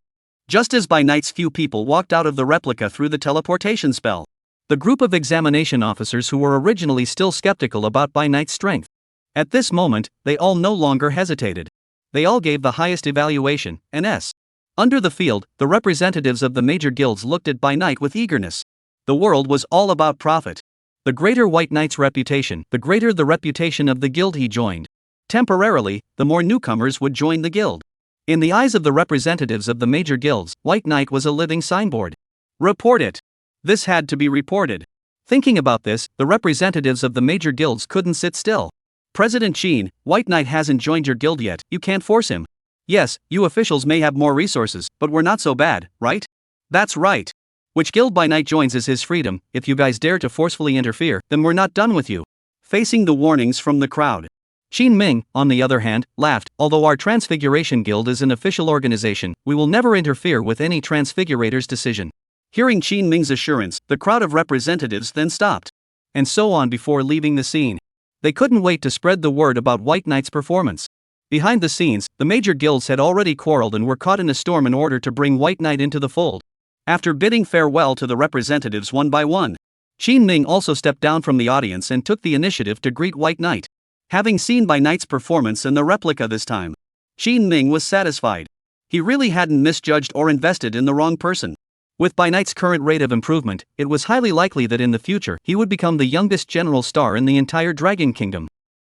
Just as By Night's few people walked out of the replica through the teleportation spell, the group of examination officers who were originally still skeptical about By Night's strength. At this moment, they all no longer hesitated. They all gave the highest evaluation, an S. Under the field, the representatives of the major guilds looked at By Night with eagerness. The world was all about profit. The greater White Knight's reputation, the greater the reputation of the guild he joined. Temporarily, the more newcomers would join the guild. In the eyes of the representatives of the major guilds, White Knight was a living signboard. Report it. This had to be reported. Thinking about this, the representatives of the major guilds couldn't sit still. President Qin, White Knight hasn't joined your guild yet, you can't force him. Yes, you officials may have more resources, but we're not so bad, right? That's right. Which guild By Night joins is his freedom. If you guys dare to forcefully interfere, then we're not done with you. Facing the warnings from the crowd, Qin Ming, on the other hand, laughed. Although our Transfiguration Guild is an official organization, we will never interfere with any Transfigurator's decision. Hearing Qin Ming's assurance, the crowd of representatives then stopped. And so on before leaving the scene. They couldn't wait to spread the word about White Knight's performance. Behind the scenes, the major guilds had already quarreled and were caught in a storm in order to bring White Knight into the fold. After bidding farewell to the representatives one by one, Qin Ming also stepped down from the audience and took the initiative to greet White Knight. Having seen By Night's performance in the replica this time, Qin Ming was satisfied. He really hadn't misjudged or invested in the wrong person. With By Night's current rate of improvement, it was highly likely that in the future he would become the youngest general star in the entire Dragon Kingdom.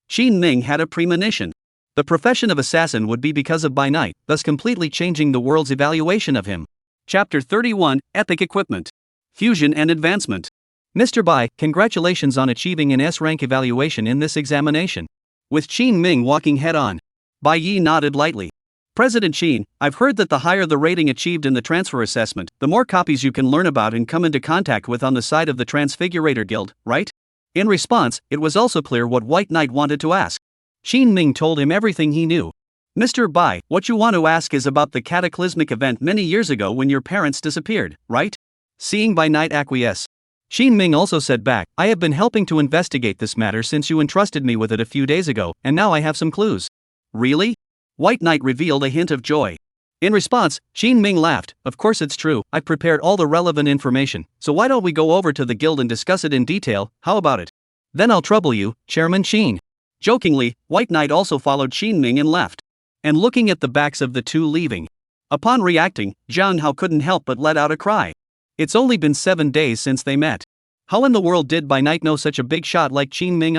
Qin Ming had a premonition. The profession of assassin would be because of By Night, thus completely changing the world's evaluation of him. Chapter 31, Epic Equipment. Fusion and Advancement. Mr. Bai, congratulations on achieving an S-rank evaluation in this examination. With Qin Ming walking head-on, Bai Yi nodded lightly. President Sheen, I've heard that the higher the rating achieved in the transfer assessment, the more copies you can learn about and come into contact with on the side of the Transfigurator Guild, right? In response, it was also clear what White Knight wanted to ask. Sheen Ming told him everything he knew. Mr. Bai, what you want to ask is about the cataclysmic event many years ago when your parents disappeared, right? Seeing Bai Knight acquiesce. Sheen Ming also said back, I have been helping to investigate this matter since you entrusted me with it a few days ago, and now I have some clues. Really? White Knight revealed a hint of joy. In response, Sheen Ming laughed, of course it's true, I've prepared all the relevant information, so why don't we go over to the guild and discuss it in detail, how about it? Then I'll trouble you, Chairman Sheen. Jokingly, White Knight also followed Sheen Ming and left. And looking at the backs of the two leaving. Upon reacting, Jiang Hao couldn't help but let out a cry. It's only been 7 days since they met. How in the world did Bai Knight know such a big shot like Sheen Ming?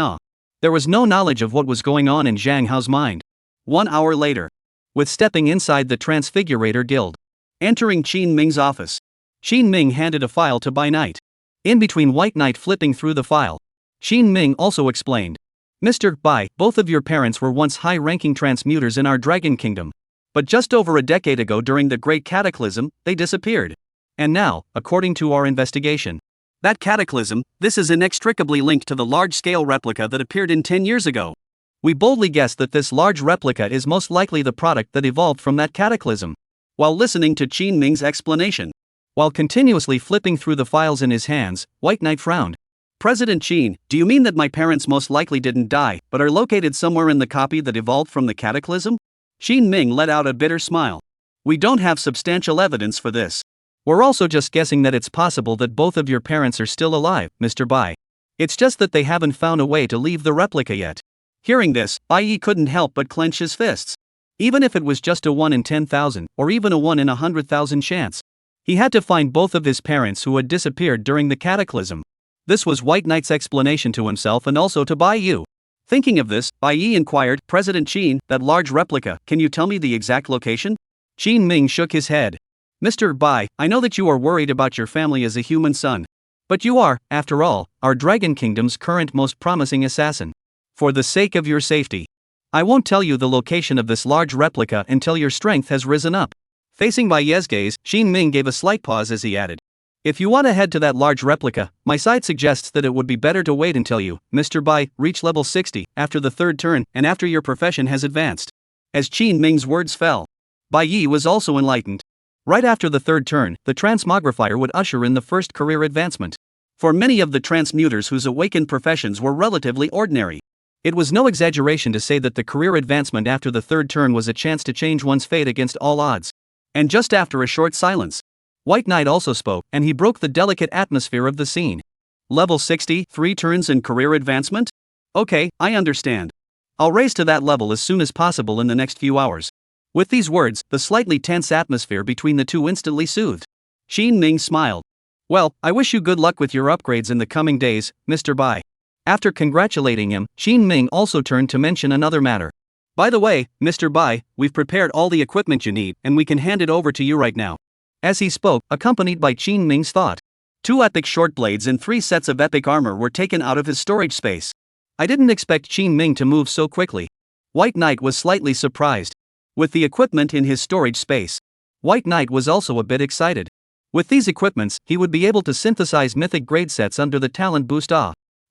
There was no knowledge of what was going on in Jiang Hao's mind. 1 hour later. With stepping inside the Transfigurator Guild. Entering Sheen Ming's office. Sheen Ming handed a file to Bai Knight. In between White Knight flipping through the file. Sheen Ming also explained. Mr. Bai, both of your parents were once high-ranking transmuters in our Dragon Kingdom. But just over a decade ago during the Great Cataclysm, they disappeared. And now, according to our investigation, that cataclysm, this is inextricably linked to the large-scale replica that appeared in 10 years ago. We boldly guess that this large replica is most likely the product that evolved from that cataclysm. While listening to Sheen Ming's explanation. While continuously flipping through the files in his hands, White Knight frowned. President Sheen, do you mean that my parents most likely didn't die, but are located somewhere in the copy that evolved from the cataclysm? Sheen Ming let out a bitter smile. We don't have substantial evidence for this. We're also just guessing that it's possible that both of your parents are still alive, Mr. Bai. It's just that they haven't found a way to leave the replica yet. Hearing this, Bai Yi couldn't help but clench his fists. Even if it was just a 1 in 10,000, or even a 1 in 100,000 chance. He had to find both of his parents who had disappeared during the cataclysm. This was White Knight's explanation to himself and also to Bai Yu. Thinking of this, Bai Yi inquired, President Sheen, that large replica, can you tell me the exact location? Sheen Ming shook his head. Mr. Bai, I know that you are worried about your family as a human son. But you are, after all, our Dragon Kingdom's current most promising assassin. For the sake of your safety, I won't tell you the location of this large replica until your strength has risen up. Facing Bai Ye's gaze, Sheen Ming gave a slight pause as he added. If you want to head to that large replica, my side suggests that it would be better to wait until you, Mr. Bai, reach level 60, after the third turn, and after your profession has advanced. As Sheen Ming's words fell, Bai Yi was also enlightened. Right after the third turn, the transmogrifier would usher in the first career advancement. For many of the transmuters whose awakened professions were relatively ordinary, it was no exaggeration to say that the career advancement after the third turn was a chance to change one's fate against all odds. And just after a short silence, White Knight also spoke, and he broke the delicate atmosphere of the scene. Level 60, 3 turns and career advancement? Okay, I understand. I'll raise to that level as soon as possible in the next few hours. With these words, the slightly tense atmosphere between the two instantly soothed. Sheen Ming smiled. Well, I wish you good luck with your upgrades in the coming days, Mr. Bai. After congratulating him, Sheen Ming also turned to mention another matter. By the way, Mr. Bai, we've prepared all the equipment you need, and we can hand it over to you right now. As he spoke, accompanied by Sheen Ming's thought. 2 epic short blades and 3 sets of epic armor were taken out of his storage space. I didn't expect Sheen Ming to move so quickly. White Knight was slightly surprised. With the equipment in his storage space, White Knight was also a bit excited. With these equipments, he would be able to synthesize mythic grade sets under the talent boost.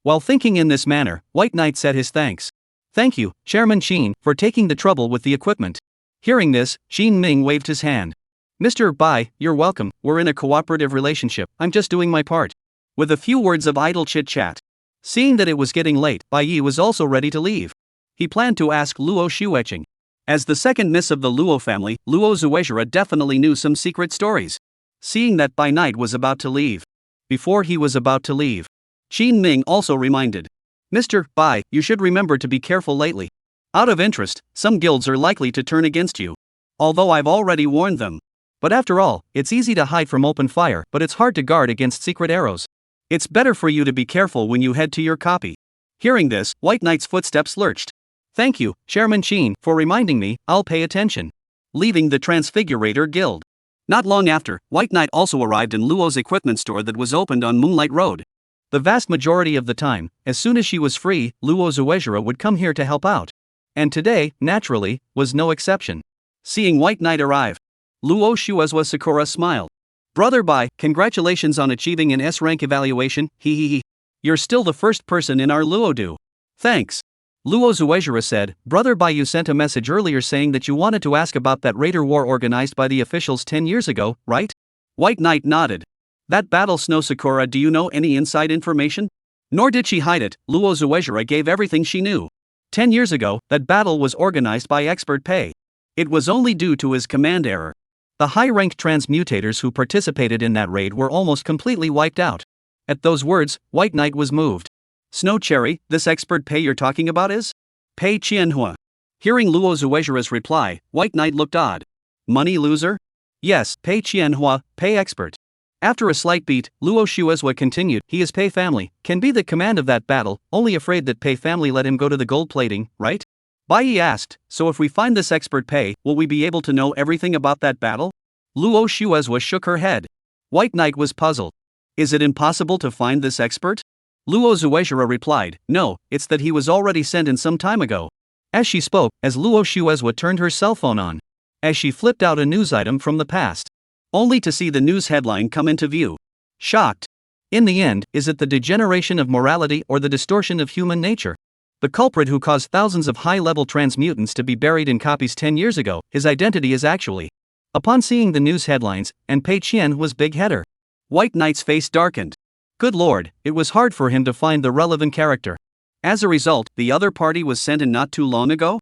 While thinking in this manner, White Knight said his thanks. Thank you, Chairman Sheen, for taking the trouble with the equipment. Hearing this, Sheen Ming waved his hand. Mr. Bai, you're welcome, we're in a cooperative relationship, I'm just doing my part. With a few words of idle chit-chat. Seeing that it was getting late, Bai Yi was also ready to leave. He planned to ask Luo Shuecheng. As the second miss of the Luo family, Luo Zuejira definitely knew some secret stories. Seeing that Bai Knight was about to leave. Before he was about to leave, Sheen Ming also reminded. Mr. Bai, you should remember to be careful lately. Out of interest, some guilds are likely to turn against you. Although I've already warned them. But after all, it's easy to hide from open fire, but it's hard to guard against secret arrows. It's better for you to be careful when you head to your copy. Hearing this, White Knight's footsteps lurched. Thank you, Chairman Sheen, for reminding me, I'll pay attention. Leaving the Transfigurator Guild. Not long after, White Knight also arrived in Luo's equipment store that was opened on Moonlight Road. The vast majority of the time, as soon as she was free, Luo Zuejira would come here to help out. And today, naturally, was no exception. Seeing White Knight arrive, Luo Shuezwa Sakura smiled. Brother Bai, congratulations on achieving an S-rank evaluation, hehehe. You're still the first person in our Luodu. Thanks. Luo Zuejira said, Brother Bai, you sent a message earlier saying that you wanted to ask about that raider war organized by the officials 10 years ago, right? White Knight nodded. That battle, Snow Sakura, do you know any inside information? Nor did she hide it, Luo Zuejira gave everything she knew. 10 years ago, that battle was organized by Expert Pei. It was only due to his command error. The high-ranked transmutators who participated in that raid were almost completely wiped out. At those words, White Knight was moved. Snow Cherry, this Expert Pei you're talking about is? Pei Qianhua. Hearing Luo Zuejira's reply, White Knight looked odd. Money loser? Yes, Pei Qianhua, Pei Expert. After a slight beat, Luo Shuezwa continued, he is Pei family, can be the command of that battle, only afraid that Pei family let him go to the gold plating, right? Bai Yi asked, so if we find this Expert Pei, will we be able to know everything about that battle? Luo Shuezwa shook her head. White Knight was puzzled. Is it impossible to find this expert? Luo Zuejira replied, no, it's that he was already sent in some time ago. As she spoke, as Luo Shuezwa turned her cell phone on. As she flipped out a news item from the past. Only to see the news headline come into view. Shocked. In the end, is it the degeneration of morality or the distortion of human nature? The culprit who caused thousands of high-level transmutants to be buried in copies 10 years ago, his identity is actually. Upon seeing the news headlines, and Pei Qian was big header. White Knight's face darkened. Good lord, it was hard for him to find the relevant character. As a result, the other party was sent in not too long ago?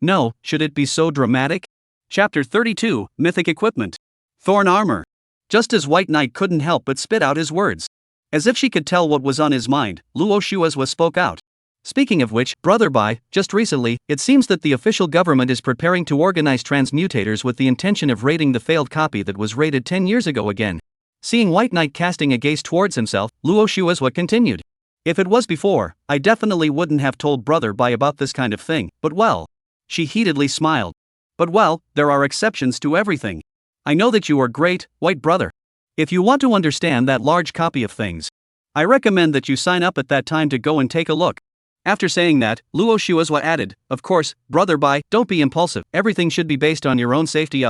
No, should it be so dramatic? Chapter 32, Mythic Equipment. Thorn Armor. Just as White Knight couldn't help but spit out his words. As if she could tell what was on his mind, Luo Shuezwa spoke out. Speaking of which, Brother Bai, just recently, it seems that the official government is preparing to organize transmutators with the intention of raiding the failed copy that was raided 10 years ago again. Seeing White Knight casting a gaze towards himself, Luo Shuezwa continued. If it was before, I definitely wouldn't have told Brother Bai about this kind of thing, but well. She heatedly smiled. But well, there are exceptions to everything. I know that you are great, White Brother. If you want to understand that large copy of things, I recommend that you sign up at that time to go and take a look. After saying that, Luo Shuezwa added, of course, Brother Bai, don't be impulsive, everything should be based on your own safety.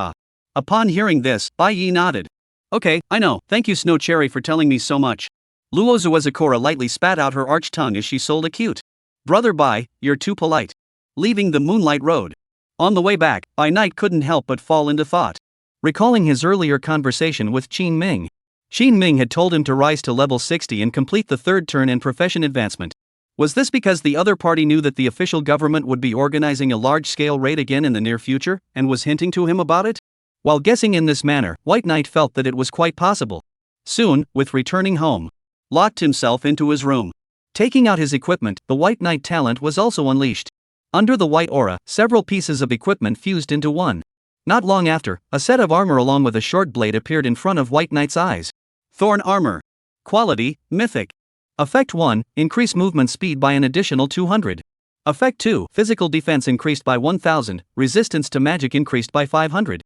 Upon hearing this, Bai Yi nodded. Okay, I know, thank you Snow Cherry for telling me so much. Luo Zuezakura lightly spat out her arched tongue as she sold a cute. Brother Bai, you're too polite. Leaving the Moonlight Road. On the way back, Bai Knight couldn't help but fall into thought. Recalling his earlier conversation with Qin Ming. Qin Ming had told him to rise to level 60 and complete the third turn in profession advancement. Was this because the other party knew that the official government would be organizing a large-scale raid again in the near future, and was hinting to him about it? While guessing in this manner, White Knight felt that it was quite possible. Soon, with returning home, locked himself into his room. Taking out his equipment, the White Knight talent was also unleashed. Under the white aura, several pieces of equipment fused into one. Not long after, a set of armor along with a short blade appeared in front of White Knight's eyes. Thorn Armor. Quality, Mythic. Effect 1, increase movement speed by an additional 200. Effect 2, physical defense increased by 1000, resistance to magic increased by 500.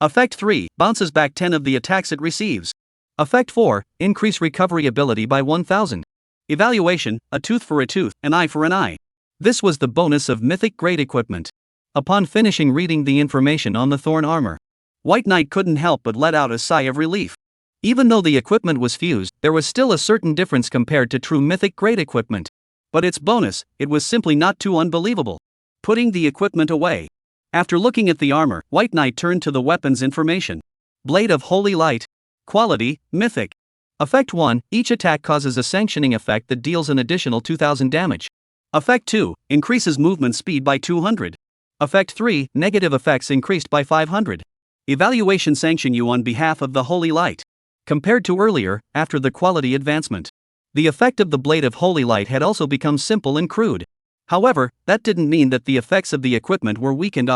Effect 3, bounces back 10 of the attacks it receives. Effect 4, increase recovery ability by 1000. Evaluation, a tooth for a tooth, an eye for an eye. This was the bonus of Mythic grade equipment. Upon finishing reading the information on the Thorn Armor, White Knight couldn't help but let out a sigh of relief. Even though the equipment was fused, there was still a certain difference compared to true Mythic grade equipment. But its bonus, it was simply not too unbelievable. Putting the equipment away. After looking at the armor, White Knight turned to the weapon's information. Blade of Holy Light. Quality, Mythic. Effect 1, each attack causes a sanctioning effect that deals an additional 2000 damage. Effect 2, increases movement speed by 200. Effect 3, negative effects increased by 500. Evaluation sanction you on behalf of the Holy Light. Compared to earlier, after the quality advancement, the effect of the Blade of Holy Light had also become simple and crude. However, that didn't mean that the effects of the equipment were weakened.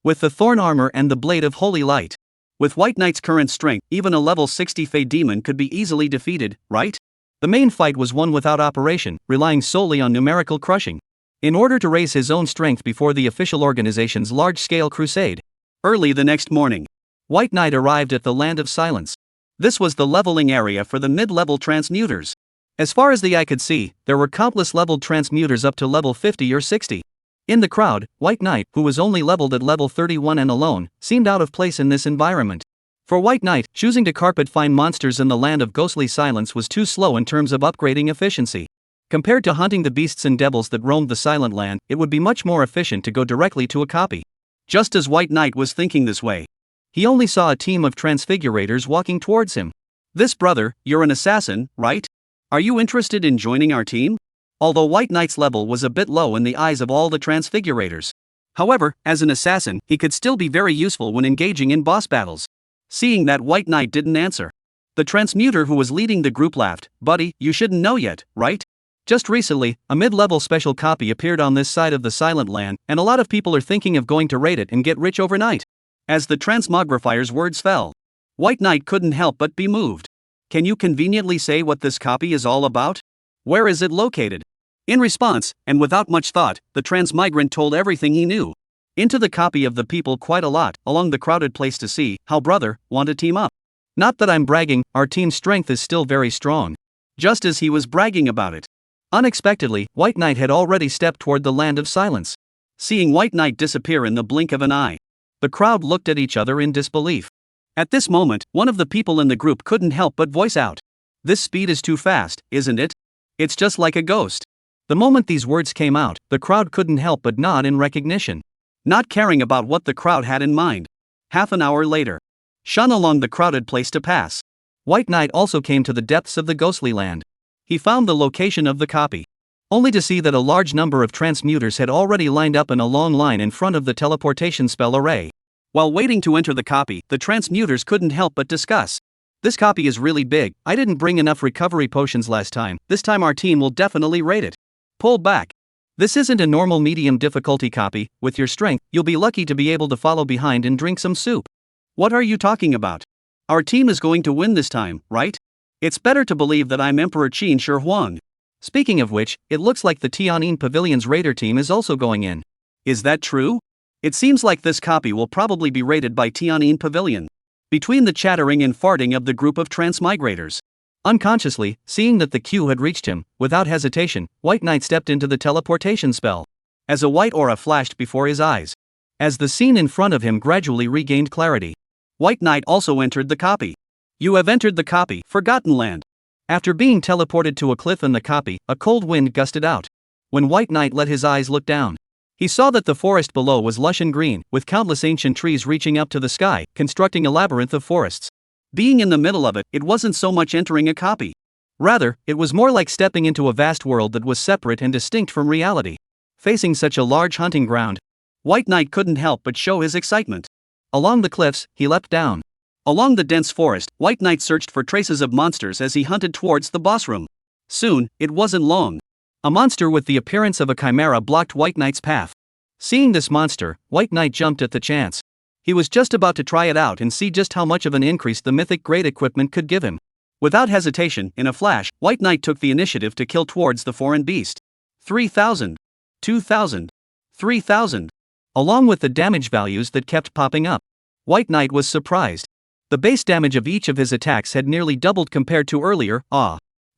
With the Thorn Armor and the Blade of Holy Light. With White Knight's current strength, even a level 60 Fey Demon could be easily defeated, right? The main fight was one without operation, relying solely on numerical crushing. In order to raise his own strength before the official organization's large-scale crusade. Early the next morning, White Knight arrived at the Land of Silence. This was the leveling area for the mid-level transmuters. As far as the eye could see, there were countless leveled transmuters up to level 50 or 60. In the crowd, White Knight, who was only leveled at level 31 and alone, seemed out of place in this environment. For White Knight, choosing to carpet find monsters in the land of ghostly silence was too slow in terms of upgrading efficiency. Compared to hunting the beasts and devils that roamed the Silent Land, it would be much more efficient to go directly to a copy. Just as White Knight was thinking this way, he only saw a team of transfigurators walking towards him. "This brother, you're an assassin, right? Are you interested in joining our team?" Although White Knight's level was a bit low in the eyes of all the transfigurators. However, as an assassin, he could still be very useful when engaging in boss battles. Seeing that White Knight didn't answer, the transmuter who was leading the group laughed. "Buddy, you shouldn't know yet, right? Just recently, a mid-level special copy appeared on this side of the Silent Land, and a lot of people are thinking of going to raid it and get rich overnight." As the transmogrifier's words fell, White Knight couldn't help but be moved. "Can you conveniently say what this copy is all about? Where is it located?" In response, and without much thought, the transmigrant told everything he knew. Into the copy of the people quite a lot, along the crowded place to see, "How brother, want to team up? Not that I'm bragging, our team's strength is still very strong." Just as he was bragging about it, unexpectedly, White Knight had already stepped toward the land of silence. Seeing White Knight disappear in the blink of an eye, the crowd looked at each other in disbelief. At this moment, one of the people in the group couldn't help but voice out, "This speed is too fast, isn't it? It's just like a ghost." The moment these words came out, the crowd couldn't help but nod in recognition, not caring about what the crowd had in mind. Half an hour later, shun along the crowded place to pass, White Knight also came to the depths of the ghostly land. He found the location of the copy, only to see that a large number of transmuters had already lined up in a long line in front of the teleportation spell array. While waiting to enter the copy, the transmuters couldn't help but discuss, "This copy is really big. I didn't bring enough recovery potions last time. This time our team will definitely raid it. Pull back. This isn't a normal medium difficulty copy. With your strength, you'll be lucky to be able to follow behind and drink some soup." "What are you talking about? Our team is going to win this time, right? It's better to believe that I'm Emperor Qin Shi Huang." Speaking of which, it looks like the Tian'in Pavilion's raider team is also going in. Is that true? It seems like this copy will probably be raided by Tian'in Pavilion. Between the chattering and farting of the group of transmigrators, unconsciously, seeing that the cue had reached him, without hesitation, White Knight stepped into the teleportation spell. As a white aura flashed before his eyes, as the scene in front of him gradually regained clarity, White Knight also entered the copy. "You have entered the copy, Forgotten Land." After being teleported to a cliff in the copy, a cold wind gusted out. When White Knight let his eyes look down, he saw that the forest below was lush and green, with countless ancient trees reaching up to the sky, constructing a labyrinth of forests. Being in the middle of it, it wasn't so much entering a copy. Rather, it was more like stepping into a vast world that was separate and distinct from reality. Facing such a large hunting ground, White Knight couldn't help but show his excitement. Along the cliffs, he leapt down. Along the dense forest, White Knight searched for traces of monsters as he hunted towards the boss room. Soon, it wasn't long. A monster with the appearance of a chimera blocked White Knight's path. Seeing this monster, White Knight jumped at the chance. He was just about to try it out and see just how much of an increase the mythic grade equipment could give him. Without hesitation, in a flash, White Knight took the initiative to kill towards the foreign beast. 3,000. 2,000. 3,000. Along with the damage values that kept popping up, White Knight was surprised. The base damage of each of his attacks had nearly doubled compared to earlier,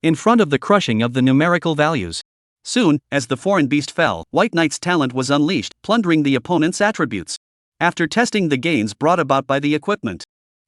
in front of the crushing of the numerical values. Soon, as the foreign beast fell, White Knight's talent was unleashed, plundering the opponent's attributes. After testing the gains brought about by the equipment,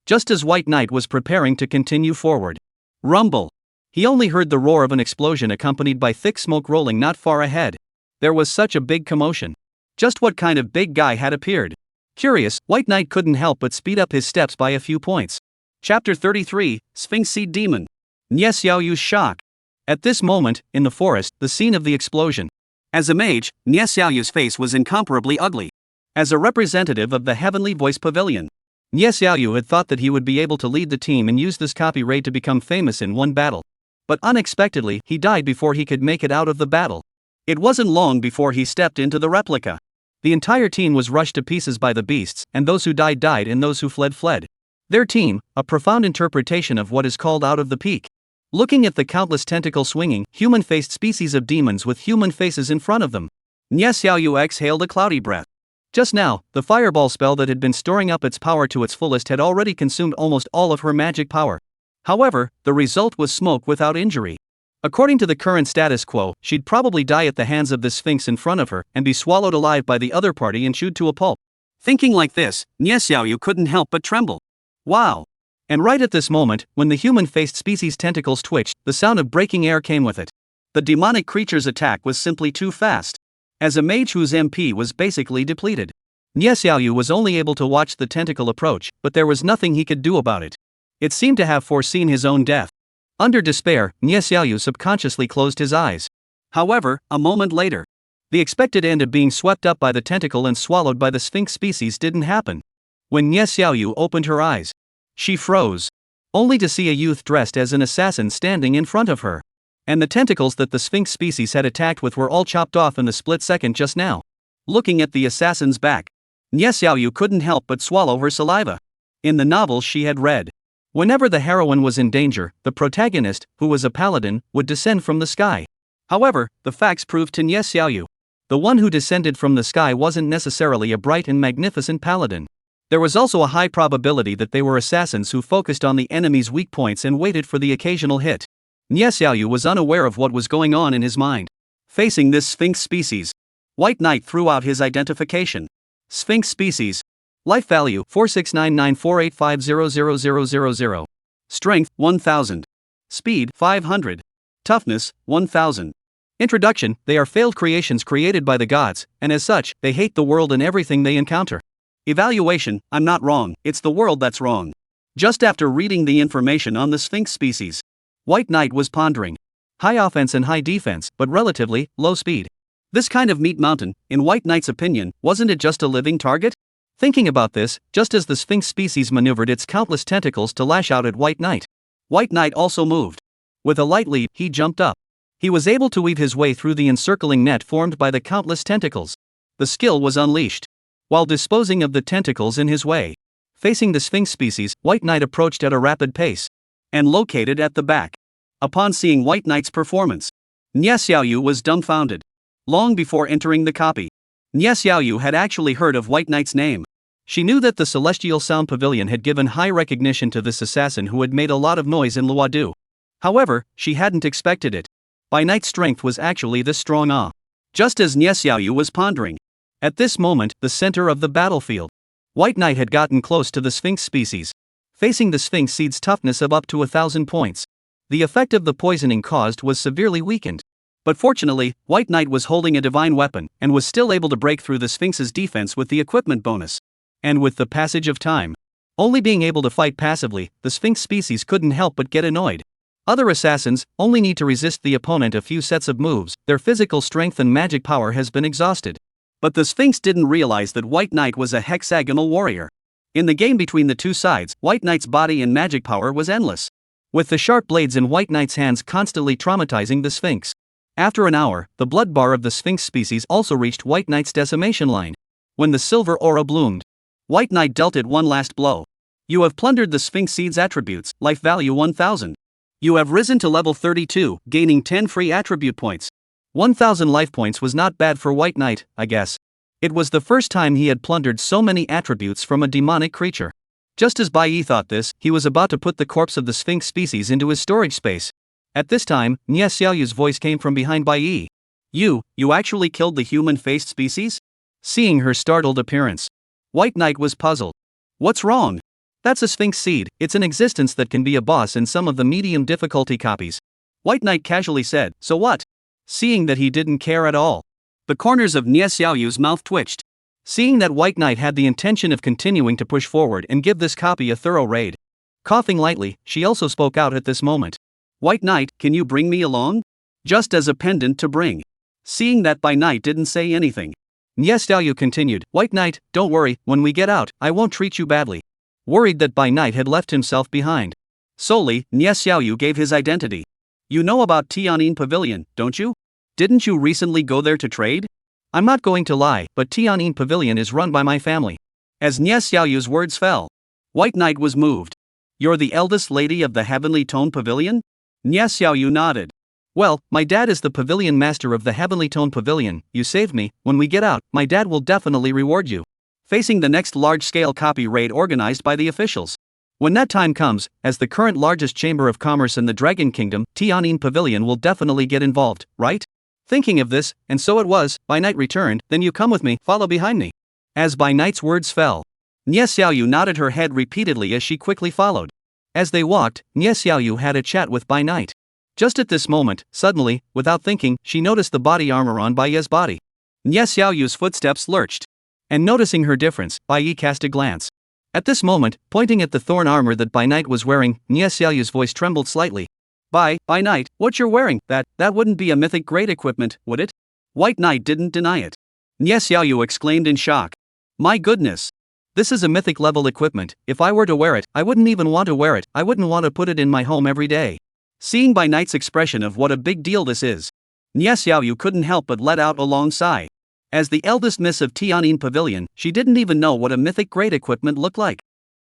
just as White Knight was preparing to continue forward, rumble! He only heard the roar of an explosion accompanied by thick smoke rolling not far ahead. There was such a big commotion. Just what kind of big guy had appeared? Curious, White Knight couldn't help but speed up his steps by a few points. Chapter 33, Sphinx Seed Demon. Nie Xiaoyu's shock. At this moment, in the forest, the scene of the explosion. As a mage, Nie Xiaoyu's face was incomparably ugly. As a representative of the Heavenly Voice Pavilion, Nie Xiaoyu had thought that he would be able to lead the team and use this copy raid to become famous in one battle. But unexpectedly, he died before he could make it out of the battle. It wasn't long before he stepped into the replica. The entire team was rushed to pieces by the beasts, and those who died died and those who fled fled. Their team, a profound interpretation of what is called out of the peak. Looking at the countless tentacle-swinging, human-faced species of demons with human faces in front of them, Nie Xiaoyu exhaled a cloudy breath. Just now, the fireball spell that had been storing up its power to its fullest had already consumed almost all of her magic power. However, the result was smoke without injury. According to the current status quo, she'd probably die at the hands of the Sphinx in front of her and be swallowed alive by the other party and chewed to a pulp. Thinking like this, Nie Xiaoyu couldn't help but tremble. Wow! And right at this moment, when the human-faced species' tentacles twitched, the sound of breaking air came with it. The demonic creature's attack was simply too fast. As a mage whose MP was basically depleted, Nie Xiaoyu was only able to watch the tentacle approach, but there was nothing he could do about it. It seemed to have foreseen his own death. Under despair, Nie Xiaoyu subconsciously closed his eyes. However, a moment later, the expected end of being swept up by the tentacle and swallowed by the Sphinx species didn't happen. When Nie Xiaoyu opened her eyes, she froze, only to see a youth dressed as an assassin standing in front of her. And the tentacles that the Sphinx species had attacked with were all chopped off in the split second just now. Looking at the assassin's back, Nie Xiaoyu couldn't help but swallow her saliva. In the novels she had read, whenever the heroine was in danger, the protagonist, who was a paladin, would descend from the sky. However, the facts proved to Nie Xiaoyu, the one who descended from the sky wasn't necessarily a bright and magnificent paladin. There was also a high probability that they were assassins who focused on the enemy's weak points and waited for the occasional hit. Nie Xiaoyu was unaware of what was going on in his mind. Facing this Sphinx species, White Knight threw out his identification. Sphinx species. Life value 469948500000. Strength 1000. Speed 500. Toughness 1000. Introduction: they are failed creations created by the gods, and as such, they hate the world and everything they encounter. Evaluation: I'm not wrong, it's the world that's wrong. Just after reading the information on the Sphinx species, White Knight was pondering. High offense and high defense, but relatively low speed. This kind of meat mountain, in White Knight's opinion, wasn't it just a living target? Thinking about this, just as the Sphinx species maneuvered its countless tentacles to lash out at White Knight also moved. With a light leap, he jumped up. He was able to weave his way through the encircling net formed by the countless tentacles. The skill was unleashed. While disposing of the tentacles in his way, facing the Sphinx species, White Knight approached at a rapid pace and located at the back. Upon seeing White Knight's performance, Nie Xiaoyu was dumbfounded. Long before entering the copy, Nie Xiaoyu had actually heard of White Knight's name. She knew that the Celestial Sound Pavilion had given high recognition to this assassin who had made a lot of noise in Luodu. However, she hadn't expected it. By Knight's strength was actually this strong. Just as Nie Xiaoyu was pondering, at this moment, the center of the battlefield, White Knight had gotten close to the Sphinx species. Facing the Sphinx seed's toughness of up to 1,000 points, the effect of the poisoning caused was severely weakened. But fortunately, White Knight was holding a divine weapon and was still able to break through the Sphinx's defense with the equipment bonus. And with the passage of time, only being able to fight passively, the Sphinx species couldn't help but get annoyed. Other assassins only need to resist the opponent a few sets of moves, their physical strength and magic power has been exhausted. But the Sphinx didn't realize that White Knight was a hexagonal warrior. In the game between the two sides, White Knight's body and magic power was endless, with the sharp blades in White Knight's hands constantly traumatizing the Sphinx. After an hour, the blood bar of the Sphinx species also reached White Knight's decimation line. When the silver aura bloomed, White Knight dealt it one last blow. You have plundered the Sphinx seed's attributes, life value 1000. You have risen to level 32, gaining 10 free attribute points. 1000 life points was not bad for White Knight, I guess. It was the first time he had plundered so many attributes from a demonic creature. Just as Bai Yi thought this, he was about to put the corpse of the Sphinx species into his storage space. At this time, Nie Xiaoyu's voice came from behind Bai Yi. You actually killed the human-faced species? Seeing her startled appearance, White Knight was puzzled. What's wrong? That's a Sphinx seed, it's an existence that can be a boss in some of the medium difficulty copies. White Knight casually said, so what? Seeing that he didn't care at all, the corners of Nie Xiaoyu's mouth twitched. Seeing that White Knight had the intention of continuing to push forward and give this copy a thorough raid. Coughing lightly, she also spoke out at this moment. White Knight, can you bring me along? Just as a pendant to bring. Seeing that Bai Knight didn't say anything, Nie Xiaoyu continued, White Knight, don't worry, when we get out, I won't treat you badly. Worried that Bai Knight had left himself behind, solely, Nie Xiaoyu gave his identity. You know about Tianyin Pavilion, don't you? Didn't you recently go there to trade? I'm not going to lie, but Tianyin Pavilion is run by my family. As Nie Xiaoyu's words fell, White Knight was moved. You're the eldest lady of the Heavenly Tone Pavilion? Nie Xiaoyu nodded. Well, my dad is the pavilion master of the Heavenly Tone Pavilion. You saved me. When we get out, my dad will definitely reward you. Facing the next large-scale copy raid organized by the officials, When that time comes, as the current largest chamber of commerce in the Dragon Kingdom, Tianyin Pavilion will definitely get involved, right? Thinking of this, and so it was, By Night returned, then you come with me, follow behind me. As By Night's words fell, Nie Xiaoyu nodded her head repeatedly as she quickly followed. As they walked, Nie Xiaoyu had a chat with By Night. Just at this moment, suddenly, without thinking, she noticed the body armor on Bai Ye's body. Nie Xiaoyu's footsteps lurched. And noticing her difference, Bai Yi cast a glance. At this moment, pointing at the thorn armor that By Night was wearing, Nie Xiaoyu's voice trembled slightly. By Night, what you're wearing, that wouldn't be a mythic grade equipment, would it? White Knight didn't deny it. Nie Xiaoyu exclaimed in shock. My goodness! This is a mythic level equipment. If I were to wear it, I wouldn't even want to wear it, I wouldn't want to put it in my home every day. Seeing By Night's expression of what a big deal this is, Nie Xiaoyu couldn't help but let out a long sigh. As the eldest miss of Tianyin Pavilion, she didn't even know what a mythic grade equipment looked like.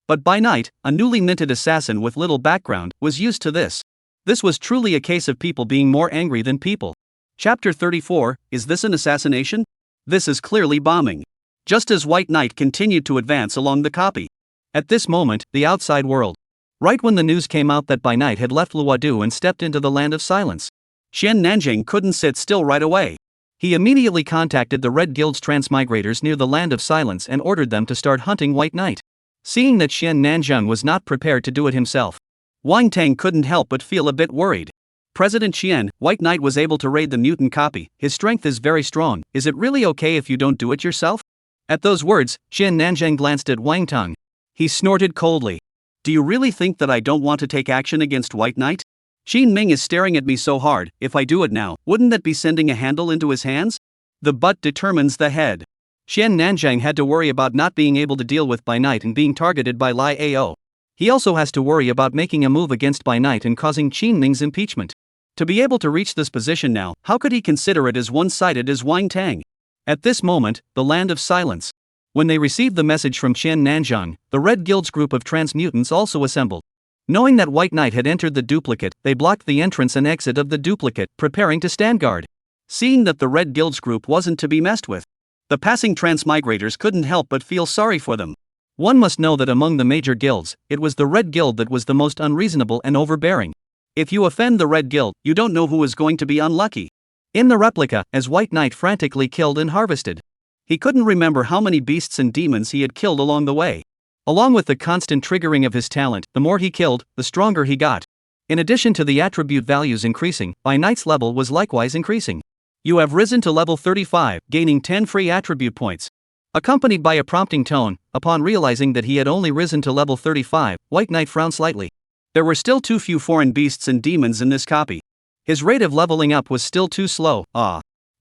But By Night, a newly minted assassin with little background, was used to this. This was truly a case of people being more angry than people. Chapter 34, Is this an assassination? This is clearly bombing. Just as White Knight continued to advance along the copy. At this moment, the outside world. Right when the news came out that By Night had left Luodu and stepped into the land of silence, Xian Nanjing couldn't sit still right away. He immediately contacted the Red Guild's transmigrators near the land of silence and ordered them to start hunting White Knight. Seeing that Xian Nanjing was not prepared to do it himself, Wang Tang couldn't help but feel a bit worried. President Xian, White Knight was able to raid the mutant copy. His strength is very strong. Is it really okay if you don't do it yourself? At those words, Xian Nanjing glanced at Wang Tang. He snorted coldly. Do you really think that I don't want to take action against White Knight? Xin Ming is staring at me so hard. If I do it now, wouldn't that be sending a handle into his hands? The butt determines the head. Xian Nanjing had to worry about not being able to deal with By Night and being targeted by Lai Ao. He also has to worry about making a move against By Night and causing Qin Ming's impeachment. To be able to reach this position now, how could he consider it as one-sided as Wang Tang? At this moment, the land of silence. When they received the message from Xian Nanjing, the Red Guild's group of transmutants also assembled. Knowing that White Knight had entered the duplicate, they blocked the entrance and exit of the duplicate, preparing to stand guard. Seeing that the Red Guild's group wasn't to be messed with, the passing transmigrators couldn't help but feel sorry for them. One must know that among the major guilds, it was the Red Guild that was the most unreasonable and overbearing. If you offend the Red Guild, you don't know who is going to be unlucky. In the replica, as White Knight frantically killed and harvested, he couldn't remember how many beasts and demons he had killed along the way. Along with the constant triggering of his talent, the more he killed, the stronger he got. In addition to the attribute values increasing, By Night's level was likewise increasing. You have risen to level 35, gaining 10 free attribute points. Accompanied by a prompting tone, upon realizing that he had only risen to level 35, White Knight frowned slightly. There were still too few foreign beasts and demons in this copy. His rate of leveling up was still too slow.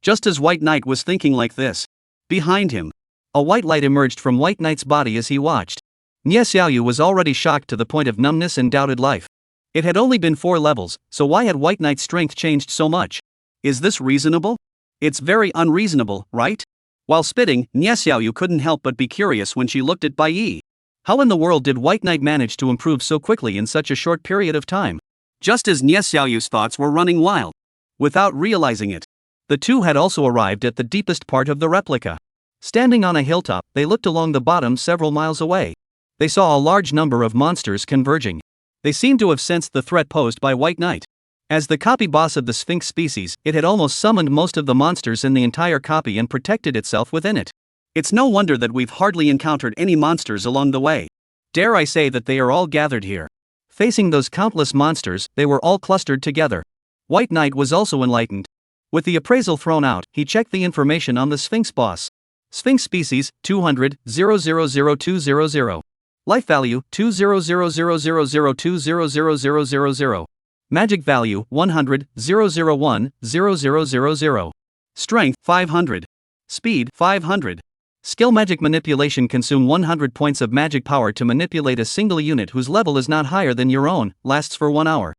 Just as White Knight was thinking like this, behind him, a white light emerged from White Knight's body as he watched. Nie Xiaoyu was already shocked to the point of numbness and doubted life. It had only been 4 levels, so why had White Knight's strength changed so much? Is this reasonable? It's very unreasonable, right? While spitting, Nie Xiaoyu couldn't help but be curious when she looked at Bai Yi. How in the world did White Knight manage to improve so quickly in such a short period of time? Just as Nie Xiaoyu's thoughts were running wild. Without realizing it, the two had also arrived at the deepest part of the replica. Standing on a hilltop, they looked along the bottom several miles away. They saw a large number of monsters converging. They seemed to have sensed the threat posed by White Knight. As the copy boss of the Sphinx species, it had almost summoned most of the monsters in the entire copy and protected itself within it. It's no wonder that we've hardly encountered any monsters along the way. Dare I say that they are all gathered here. Facing those countless monsters, they were all clustered together. White Knight was also enlightened. With the appraisal thrown out, he checked the information on the Sphinx boss. Sphinx species, 200, 000200. Life value, 2000002000000. Magic value, 100, 001, 0000. Strength, 500. Speed, 500. Skill magic manipulation. Consume 100 points of magic power to manipulate a single unit whose level is not higher than your own, lasts for 1 hour.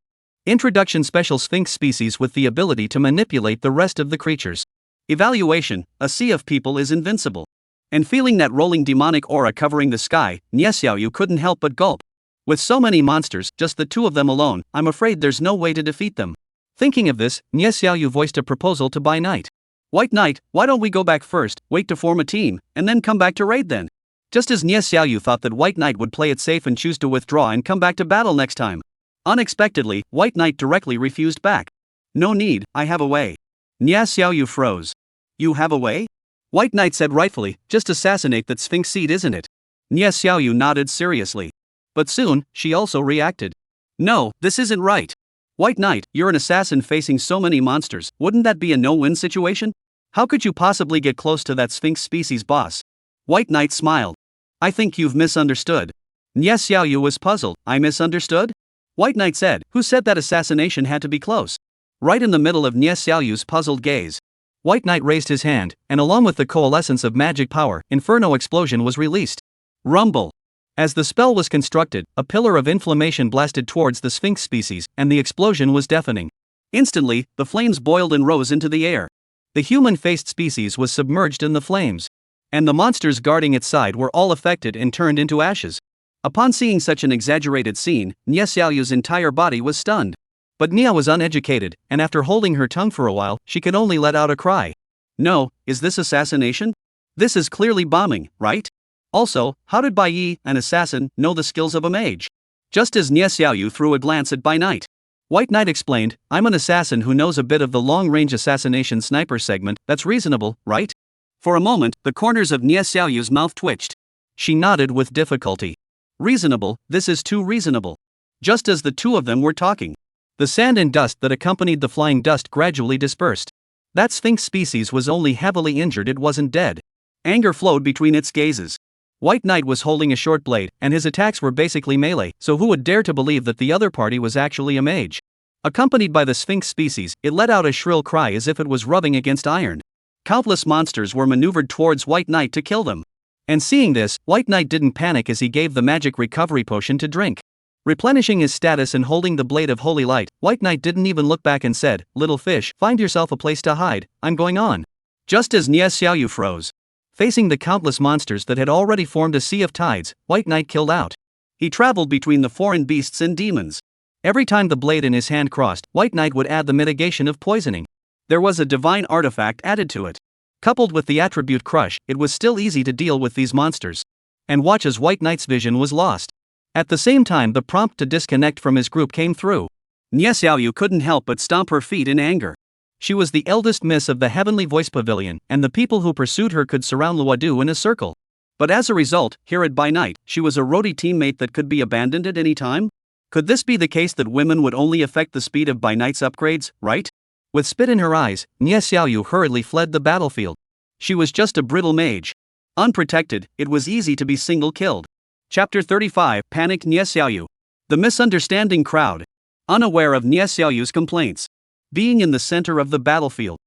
Introduction. Special Sphinx species with the ability to manipulate the rest of the creatures. Evaluation. A sea of people is invincible. And feeling that rolling demonic aura covering the sky, Nie Xiaoyu couldn't help but gulp. With so many monsters, just the two of them alone, I'm afraid there's no way to defeat them. Thinking of this, Nie Xiaoyu voiced a proposal to Bai Night. White Knight, why don't we go back first, wait to form a team, and then come back to raid then? Just as Nie Xiaoyu thought that White Knight would play it safe and choose to withdraw and come back to battle next time. Unexpectedly, White Knight directly refused back. No need, I have a way. Nie Xiaoyu froze. You have a way? White Knight said rightfully, just assassinate that Sphinx seed, isn't it? Nie Xiaoyu nodded seriously. But soon, she also reacted. No, this isn't right. White Knight, you're an assassin facing so many monsters, wouldn't that be a no-win situation? How could you possibly get close to that Sphinx species boss? White Knight smiled. I think you've misunderstood. Nie Xiaoyu was puzzled. I misunderstood? White Knight said, who said that assassination had to be close? Right in the middle of Nie Xiaoyu's puzzled gaze, White Knight raised his hand, and along with the coalescence of magic power, Inferno Explosion was released. Rumble. As the spell was constructed, a pillar of inflammation blasted towards the Sphinx species, and the explosion was deafening. Instantly, the flames boiled and rose into the air. The human-faced species was submerged in the flames. And the monsters guarding its side were all affected and turned into ashes. Upon seeing such an exaggerated scene, Nie Xiaoyu's entire body was stunned. But Nia was uneducated, and after holding her tongue for a while, she could only let out a cry. No, is this assassination? This is clearly bombing, right? Also, how did Bai Yi, an assassin, know the skills of a mage? Just as Nie Xiaoyu threw a glance at Bai Knight. White Knight explained, I'm an assassin who knows a bit of the long-range assassination sniper segment, that's reasonable, right? For a moment, the corners of Nie Xiaoyu's mouth twitched. She nodded with difficulty. Reasonable, this is too reasonable. Just as the two of them were talking, the sand and dust that accompanied the flying dust gradually dispersed. That Sphinx species was only heavily injured, it wasn't dead. Anger flowed between its gazes. White Knight was holding a short blade, and his attacks were basically melee, so who would dare to believe that the other party was actually a mage? Accompanied by the Sphinx species, it let out a shrill cry as if it was rubbing against iron. Countless monsters were maneuvered towards White Knight to kill them. And seeing this, White Knight didn't panic as he gave the magic recovery potion to drink. Replenishing his status and holding the blade of holy light, White Knight didn't even look back and said, Little fish, find yourself a place to hide, I'm going on. Just as Nie Xiaoyu froze. Facing the countless monsters that had already formed a sea of tides, White Knight killed out. He traveled between the foreign beasts and demons. Every time the blade in his hand crossed, White Knight would add the mitigation of poisoning. There was a divine artifact added to it. Coupled with the attribute Crush, it was still easy to deal with these monsters. And watch as White Knight's vision was lost. At the same time, the prompt to disconnect from his group came through. Nie Xiaoyu couldn't help but stomp her feet in anger. She was the eldest miss of the Heavenly Voice Pavilion, and the people who pursued her could surround Luodu in a circle. But as a result, here at Bai Knight, she was a roadie teammate that could be abandoned at any time? Could this be the case that women would only affect the speed of Bai Knight's upgrades, right? With spit in her eyes, Nie Xiaoyu hurriedly fled the battlefield. She was just a brittle mage. Unprotected, it was easy to be single-killed. Chapter 35, Panicked Nie Xiaoyu. The misunderstanding crowd. Unaware of Nie Xiaoyu's complaints. Being in the center of the battlefield.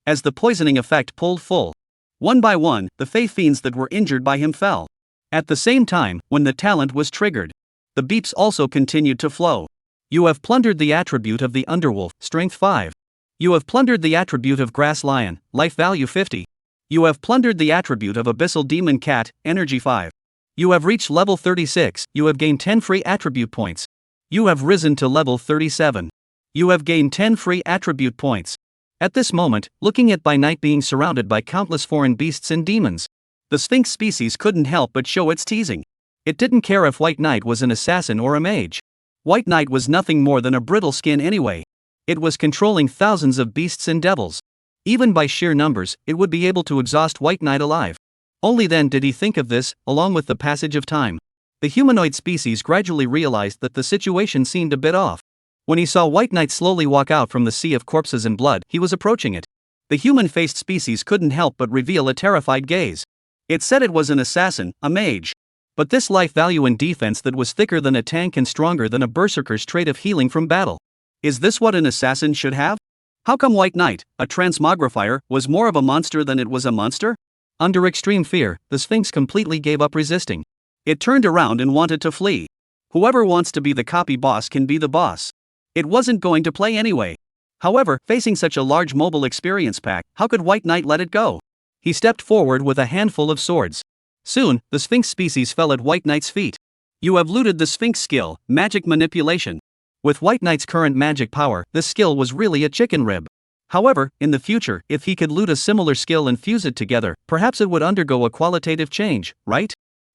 As the poisoning effect pulled full. One by one, the Fey fiends that were injured by him fell. At the same time, when the talent was triggered, the beeps also continued to flow. You have plundered the attribute of the Underwolf, Strength 5. You have plundered the attribute of Grass Lion, Life Value 50. You have plundered the attribute of Abyssal Demon Cat, Energy 5. You have reached level 36, you have gained 10 free attribute points. You have risen to level 37. You have gained 10 free attribute points. At this moment, looking at Bai Knight being surrounded by countless foreign beasts and demons, the Sphinx species couldn't help but show its teasing. It didn't care if White Knight was an assassin or a mage. White Knight was nothing more than a brittle skin anyway. It was controlling thousands of beasts and devils. Even by sheer numbers, it would be able to exhaust White Knight alive. Only then did he think of this, along with the passage of time. The humanoid species gradually realized that the situation seemed a bit off. When he saw White Knight slowly walk out from the sea of corpses and blood, he was approaching it. The human-faced species couldn't help but reveal a terrified gaze. It said it was an assassin, a mage. But this life value and defense that was thicker than a tank and stronger than a berserker's trait of healing from battle. Is this what an assassin should have? How come White Knight, a transmogrifier, was more of a monster than it was a monster? Under extreme fear, the Sphinx completely gave up resisting. It turned around and wanted to flee. Whoever wants to be the copy boss can be the boss. It wasn't going to play anyway. However, facing such a large mobile experience pack, how could White Knight let it go? He stepped forward with a handful of swords. Soon, the Sphinx species fell at White Knight's feet. You have looted the Sphinx skill, Magic Manipulation. With White Knight's current magic power, this skill was really a chicken rib. However, in the future, if he could loot a similar skill and fuse it together, perhaps it would undergo a qualitative change, right?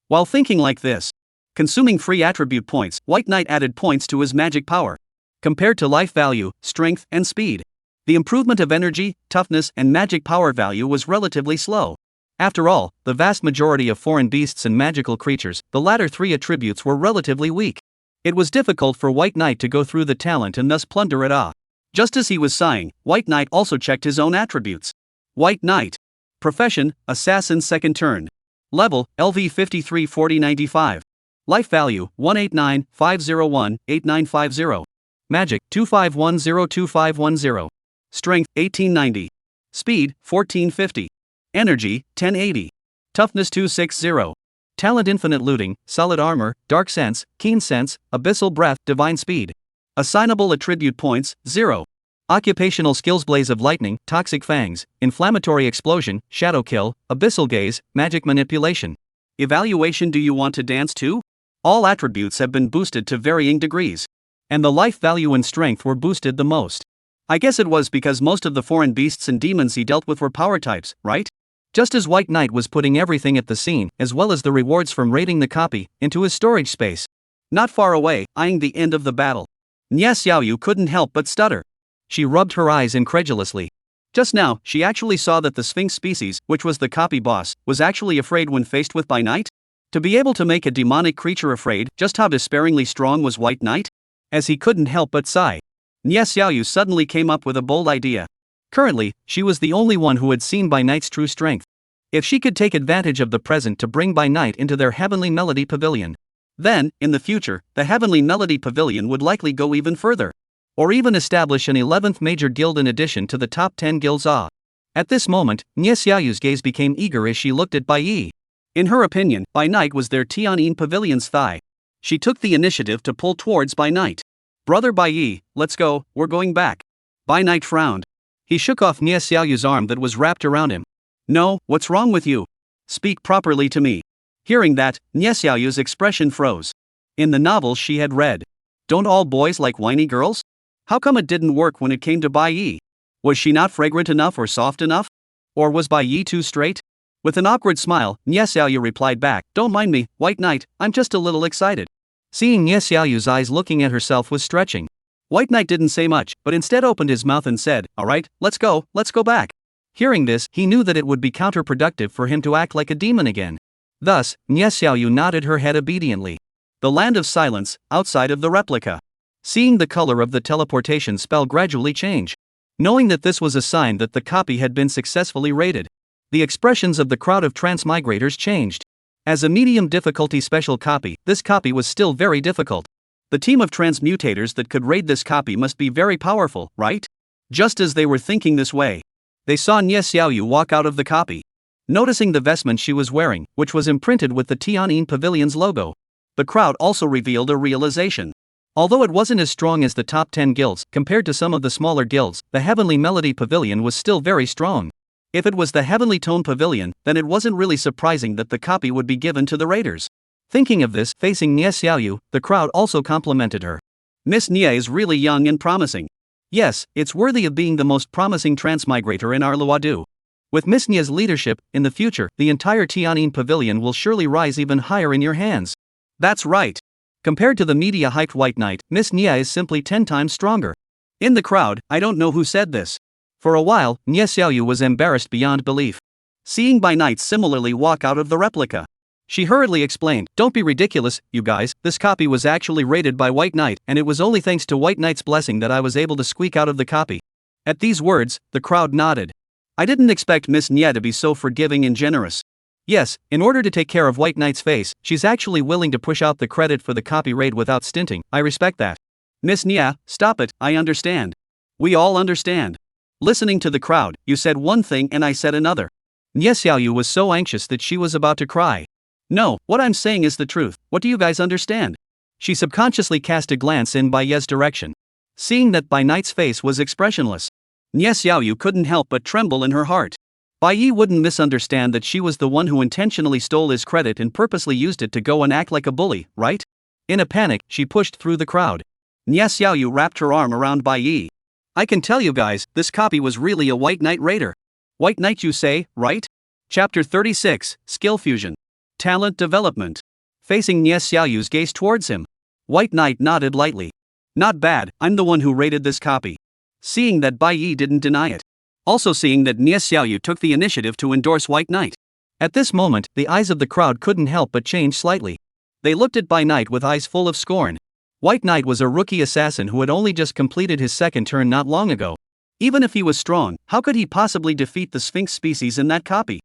While thinking like this, consuming free attribute points, White Knight added points to his magic power. Compared to life value, strength, and speed, the improvement of energy, toughness, and magic power value was relatively slow. After all, the vast majority of foreign beasts and magical creatures, the latter three attributes were relatively weak. It was difficult for White Knight to go through the talent and thus plunder it off. Just as he was sighing, White Knight also checked his own attributes. White Knight. Profession, Assassin second turn. Level, LV 53 40 95. Life value, 189 501 8950. Magic, 25102510. Strength, 1890. Speed, 1450. Energy, 1080. Toughness 260. Talent infinite looting, solid armor, dark sense, keen sense, abyssal breath, divine speed. Assignable attribute points, 0. Occupational skills blaze of lightning, toxic fangs, inflammatory explosion, shadow kill, abyssal gaze, magic manipulation. Evaluation. Do you want to dance too? All attributes have been boosted to varying degrees. And the life value and strength were boosted the most. I guess it was because most of the foreign beasts and demons he dealt with were power types, right? Just as White Knight was putting everything at the scene, as well as the rewards from raiding the copy, into his storage space. Not far away, eyeing the end of the battle, Nya Xiaoyu couldn't help but stutter. She rubbed her eyes incredulously. Just now, she actually saw that the Sphinx species, which was the copy boss, was actually afraid when faced with by Knight? To be able to make a demonic creature afraid, just how despairingly strong was White Knight? As he couldn't help but sigh, Nya Xiaoyu suddenly came up with a bold idea. Currently, she was the only one who had seen by Knight's true strength. If she could take advantage of the present to bring by Knight into their Heavenly Melody Pavilion, then, in the future, the Heavenly Melody Pavilion would likely go even further. Or even establish an 11th major guild in addition to the top 10 guilds. At this moment, Nya Xiaoyu's gaze became eager as she looked at Bai Yi. In her opinion, Bai Knight was their Tianyin Pavilion's thigh. She took the initiative to pull towards Bai Knight. Brother Bai Yi, let's go, we're going back. Bai Knight frowned. He shook off Nya Xiaoyu's arm that was wrapped around him. No, what's wrong with you? Speak properly to me. Hearing that, Nya Xiaoyu's expression froze. In the novels she had read, don't all boys like whiny girls? How come it didn't work when it came to Bai Yi? Was she not fragrant enough or soft enough? Or was Bai Yi too straight? With an awkward smile, Nya Xiaoyu replied back, don't mind me, White Knight, I'm just a little excited. Seeing Nya Xiaoyu's eyes looking at herself was stretching. White Knight didn't say much, but instead opened his mouth and said, alright, let's go back. Hearing this, he knew that it would be counterproductive for him to act like a demon again. Thus, Nya Xiaoyu nodded her head obediently. The land of silence, outside of the replica. Seeing the color of the teleportation spell gradually change. Knowing that this was a sign that the copy had been successfully raided. The expressions of the crowd of transmigrators changed. As a medium difficulty special copy, this copy was still very difficult. The team of transmutators that could raid this copy must be very powerful, right? Just as they were thinking this way, they saw Nya Xiaoyu walk out of the copy. Noticing the vestment she was wearing, which was imprinted with the Tianyin Pavilion's logo, the crowd also revealed a realization. Although it wasn't as strong as the top 10 guilds, compared to some of the smaller guilds, the Heavenly Melody Pavilion was still very strong. If it was the Heavenly Tone Pavilion, then it wasn't really surprising that the copy would be given to the raiders. Thinking of this, facing Nya Xiaoyu, the crowd also complimented her. Miss Nya is really young and promising. Yes, it's worthy of being the most promising transmigrator in our Luodu. With Miss Nya's leadership, in the future, the entire Tianyin Pavilion will surely rise even higher in your hands. That's right. Compared to the media-hyped White Knight, Miss Nya is simply 10 times stronger. In the crowd, I don't know who said this. For a while, Nya Xiaoyu was embarrassed beyond belief. Seeing Bai Knight similarly walk out of the replica, she hurriedly explained, don't be ridiculous, you guys, this copy was actually raided by White Knight, and it was only thanks to White Knight's blessing that I was able to squeak out of the copy. At these words, the crowd nodded. I didn't expect Miss Nya to be so forgiving and generous. Yes, in order to take care of White Knight's face, she's actually willing to push out the credit for the copy raid without stinting. I respect that. Miss Nya, stop it, I understand. We all understand. Listening to the crowd, you said one thing and I said another. Nya Xiaoyu was so anxious that she was about to cry. No, what I'm saying is the truth, what do you guys understand? She subconsciously cast a glance in Bai Ye's direction. Seeing that Bai Knight's face was expressionless, Nya Xiaoyu couldn't help but tremble in her heart. Bai Yi wouldn't misunderstand that she was the one who intentionally stole his credit and purposely used it to go and act like a bully, right? In a panic, she pushed through the crowd. Nya Xiaoyu wrapped her arm around Bai Yi. I can tell you guys, this copy was really a White Knight raider. White Knight you say, right? Chapter 36, Skill Fusion. Talent development. Facing Nie Xiaoyu's gaze towards him, White Knight nodded lightly. Not bad, I'm the one who rated this copy. Seeing that Bai Yi didn't deny it. Also seeing that Nie Xiaoyu took the initiative to endorse White Knight. At this moment, the eyes of the crowd couldn't help but change slightly. They looked at Bai Knight with eyes full of scorn. White Knight was a rookie assassin who had only just completed his second turn not long ago. Even if he was strong, how could he possibly defeat the Sphinx species in that copy?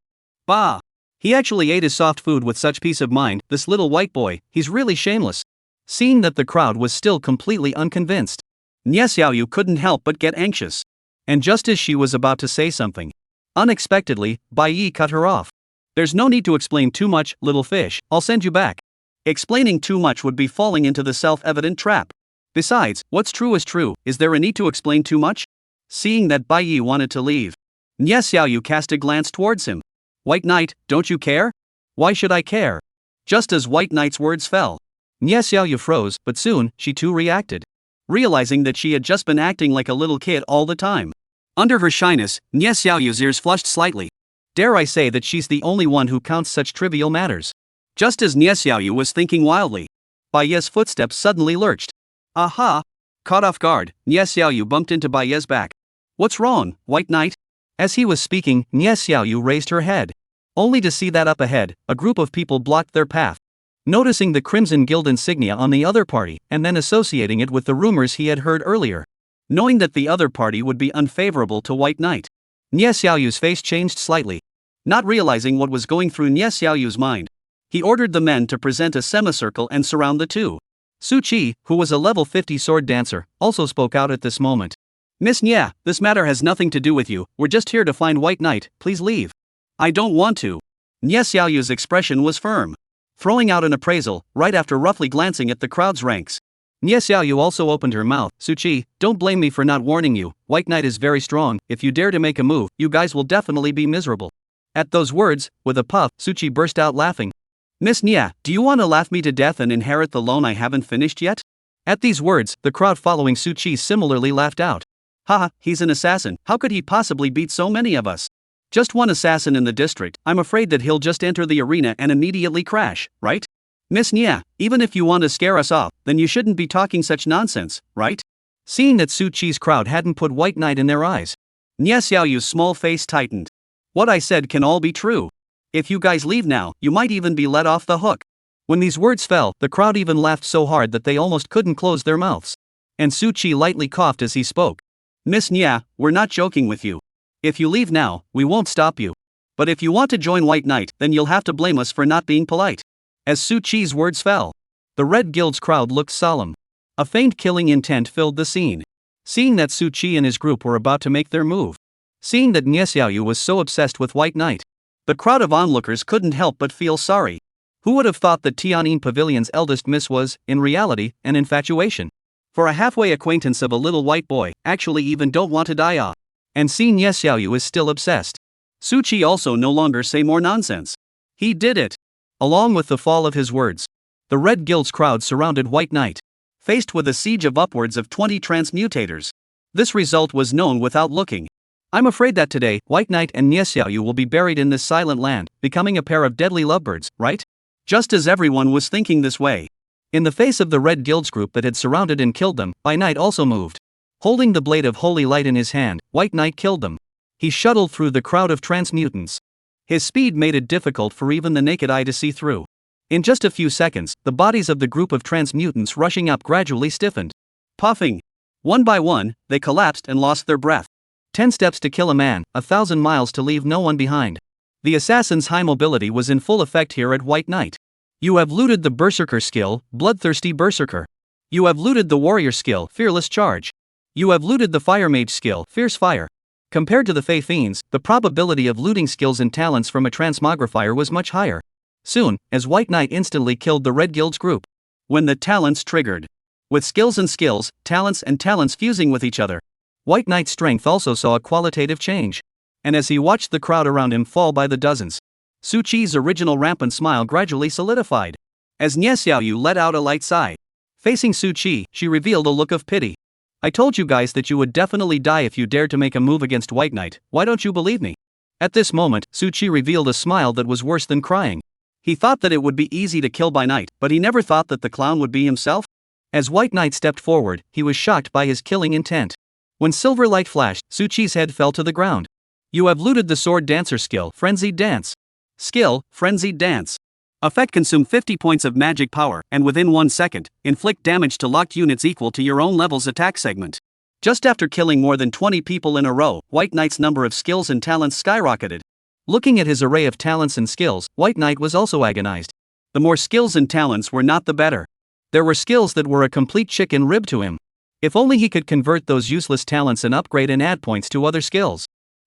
Bah! He actually ate his soft food with such peace of mind, this little white boy, he's really shameless. Seeing that the crowd was still completely unconvinced, Nie Xiaoyu couldn't help but get anxious. And just as she was about to say something, unexpectedly, Bai Yi cut her off. There's no need to explain too much, little fish, I'll send you back. Explaining too much would be falling into the self-evident trap. Besides, what's true is true, is there a need to explain too much? Seeing that Bai Yi wanted to leave, Nie Xiaoyu cast a glance towards him. White Knight, don't you care? Why should I care? Just as White Knight's words fell, Nie Xiaoyu froze, but soon, she too reacted. Realizing that she had just been acting like a little kid all the time. Under her shyness, Nie Xiaoyu's ears flushed slightly. Dare I say that she's the only one who counts such trivial matters. Just as Nie Xiaoyu was thinking wildly, Bai Ye's footsteps suddenly lurched. Aha! Caught off guard, Nie Xiaoyu bumped into Bai Ye's back. What's wrong, White Knight? As he was speaking, Nie Xiaoyu raised her head. Only to see that up ahead, a group of people blocked their path. Noticing the Crimson Guild insignia on the other party, and then associating it with the rumors he had heard earlier. Knowing that the other party would be unfavorable to White Knight, Nie Xiaoyu's face changed slightly. Not realizing what was going through Nie Xiaoyu's mind, he ordered the men to present a semicircle and surround the two. Su Qi, who was a level 50 sword dancer, also spoke out at this moment. Miss Nie, this matter has nothing to do with you, we're just here to find White Knight, please leave. I don't want to. Nie Xiaoyu's expression was firm. Throwing out an appraisal, right after roughly glancing at the crowd's ranks. Nie Xiaoyu also opened her mouth. Su Qi, don't blame me for not warning you, White Knight is very strong, if you dare to make a move, you guys will definitely be miserable. At those words, with a puff, Su Qi burst out laughing. Miss Nie, do you want to laugh me to death and inherit the loan I haven't finished yet? At these words, the crowd following Su Qi similarly laughed out. Haha, he's an assassin, how could he possibly beat so many of us? Just one assassin in the district, I'm afraid that he'll just enter the arena and immediately crash, right? Miss Nie, even if you want to scare us off, then you shouldn't be talking such nonsense, right? Seeing that Su Qi's crowd hadn't put White Knight in their eyes, Nie Xiaoyu's small face tightened. What I said can all be true. If you guys leave now, you might even be let off the hook. When these words fell, the crowd even laughed so hard that they almost couldn't close their mouths. And Su Qi lightly coughed as he spoke. Miss Nie, we're not joking with you. If you leave now, we won't stop you. But if you want to join White Knight, then you'll have to blame us for not being polite. As Su Qi's words fell, the Red Guild's crowd looked solemn. A faint killing intent filled the scene. Seeing that Su Qi and his group were about to make their move. Seeing that Nie Xiaoyu was so obsessed with White Knight, the crowd of onlookers couldn't help but feel sorry. Who would have thought that Tianyin Pavilion's eldest miss was, in reality, an infatuation? For a halfway acquaintance of a little white boy, actually even don't want to die off. And seeing Nie Xiaoyu is still obsessed. Su Qi also no longer say more nonsense. He did it. Along with the fall of his words, the Red Guild's crowd surrounded White Knight, faced with a siege of upwards of 20 transmutators. This result was known without looking. I'm afraid that today, White Knight and Nie Xiaoyu will be buried in this silent land, becoming a pair of deadly lovebirds, right? Just as everyone was thinking this way. In the face of the Red Guild's group that had surrounded and killed them, Bai Knight also moved. Holding the blade of holy light in his hand, White Knight killed them. He shuttled through the crowd of transmutants. His speed made it difficult for even the naked eye to see through. In just a few seconds, the bodies of the group of transmutants rushing up gradually stiffened. Puffing. One by one, they collapsed and lost their breath. 10 steps to kill a man, 1,000 miles to leave no one behind. The assassin's high mobility was in full effect here at White Knight. You have looted the Berserker skill, Bloodthirsty Berserker. You have looted the Warrior skill, Fearless Charge. You have looted the Fire Mage skill, Fierce Fire. Compared to the Fey Fiends, the probability of looting skills and talents from a transmogrifier was much higher. Soon, as White Knight instantly killed the Red Guild's group. When the talents triggered. With skills and skills, talents and talents fusing with each other. White Knight's strength also saw a qualitative change. And as he watched the crowd around him fall by the dozens, Su Qi's original rampant smile gradually solidified. As Nie Xiaoyu let out a light sigh. Facing Su Qi, she revealed a look of pity. I told you guys that you would definitely die if you dared to make a move against White Knight, why don't you believe me? At this moment, Su Qi revealed a smile that was worse than crying. He thought that it would be easy to kill by night, but he never thought that the clown would be himself. As White Knight stepped forward, he was shocked by his killing intent. When silver light flashed, Suchi's head fell to the ground. You have looted the sword dancer skill, Frenzied Dance. Skill, Frenzied Dance. Effect: consume 50 points of magic power, and within 1 second, inflict damage to locked units equal to your own level's attack segment. Just after killing more than 20 people in a row, White Knight's number of skills and talents skyrocketed. Looking at his array of talents and skills, White Knight was also agonized. The more skills and talents were not the better. There were skills that were a complete chicken rib to him. If only he could convert those useless talents and upgrade and add points to other skills.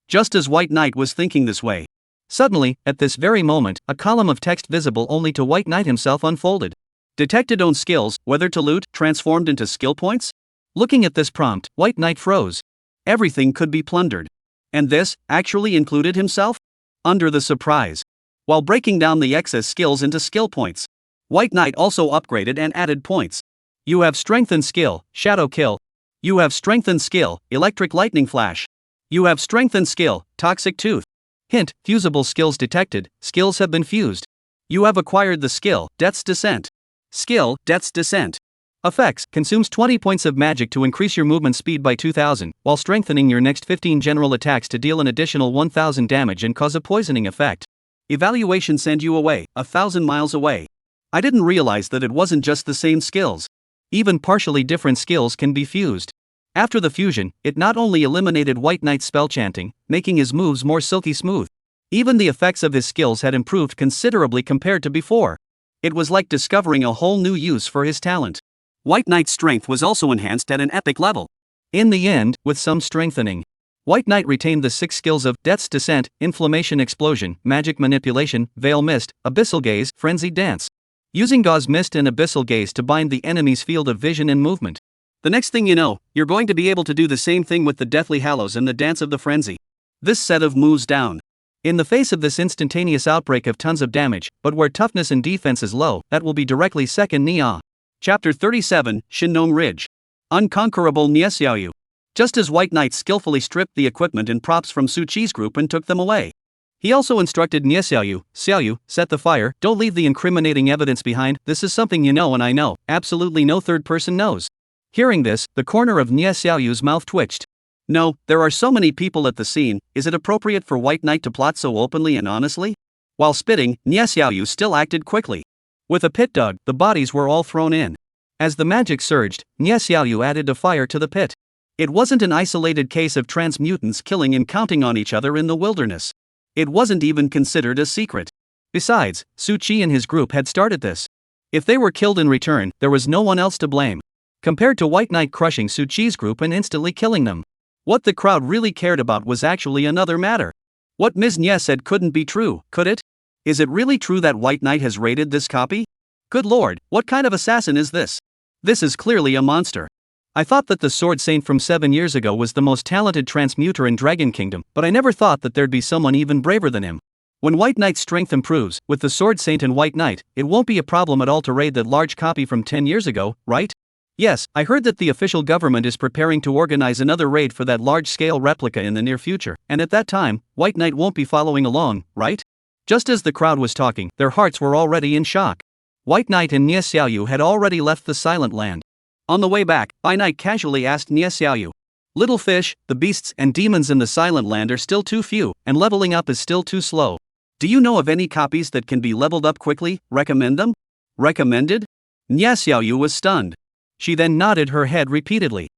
Just as White Knight was thinking this way, suddenly, at this very moment, a column of text visible only to White Knight himself unfolded. Detected own skills, whether to loot, transformed into skill points? Looking at this prompt, White Knight froze. Everything could be plundered. And this, actually included himself? Under the surprise. While breaking down the excess skills into skill points, White Knight also upgraded and added points. You have strengthened skill, Shadow Kill. You have strengthened skill, Electric Lightning Flash. You have strengthened skill, Toxic Tooth. Hint: fusible skills detected, skills have been fused. You have acquired the skill, Death's Descent. Skill, Death's Descent. Effects: consumes 20 points of magic to increase your movement speed by 2000, while strengthening your next 15 general attacks to deal an additional 1000 damage and cause a poisoning effect. Evaluation: send you away, 1,000 miles away. I didn't realize that it wasn't just the same skills. Even partially different skills can be fused. After the fusion, it not only eliminated White Knight's spell chanting, making his moves more silky smooth. Even the effects of his skills had improved considerably compared to before. It was like discovering a whole new use for his talent. White Knight's strength was also enhanced at an epic level. In the end, with some strengthening, White Knight retained the 6 skills of Death's Descent, Inflammation Explosion, Magic Manipulation, Veil Mist, Abyssal Gaze, Frenzied Dance. Using Gauze Mist and Abyssal Gaze to bind the enemy's field of vision and movement. The next thing you know, you're going to be able to do the same thing with the Deathly Hallows and the Dance of the Frenzy. This set of moves down. In the face of this instantaneous outbreak of tons of damage, but where toughness and defense is low, that will be directly second Nia. Chapter 37, Shinnong Ridge. Unconquerable Niexiaoyu. Just as White Knight skillfully stripped the equipment and props from Suchi's group and took them away, he also instructed Xiaoyu, set the fire, don't leave the incriminating evidence behind, this is something you know and I know, absolutely no third person knows. Hearing this, the corner of Xiaoyu's mouth twitched. No, there are so many people at the scene, is it appropriate for White Knight to plot so openly and honestly? While spitting, Xiaoyu still acted quickly. With a pit dug, the bodies were all thrown in. As the magic surged, Xiaoyu added a fire to the pit. It wasn't an isolated case of transmutants killing and counting on each other in the wilderness. It wasn't even considered a secret. Besides, Suchi and his group had started this. If they were killed in return, there was no one else to blame. Compared to White Knight crushing Suchi's group and instantly killing them. What the crowd really cared about was actually another matter. What Ms. Nye said couldn't be true, could it? Is it really true that White Knight has raided this copy? Good lord, what kind of assassin is this? This is clearly a monster. I thought that the Sword Saint from 7 years ago was the most talented transmuter in Dragon Kingdom, but I never thought that there'd be someone even braver than him. When White Knight's strength improves, with the Sword Saint and White Knight, it won't be a problem at all to raid that large copy from 10 years ago, right? Yes, I heard that the official government is preparing to organize another raid for that large-scale replica in the near future, and at that time, White Knight won't be following along, right? Just as the crowd was talking, their hearts were already in shock. White Knight and Xiaoyu had already left the Silent Land. On the way back, White Knight casually asked Xiaoyu, "Little fish, the beasts and demons in the Silent Land are still too few, and leveling up is still too slow. Do you know of any copies that can be leveled up quickly? Recommend them?" Recommended? Xiaoyu was stunned. She then nodded her head repeatedly.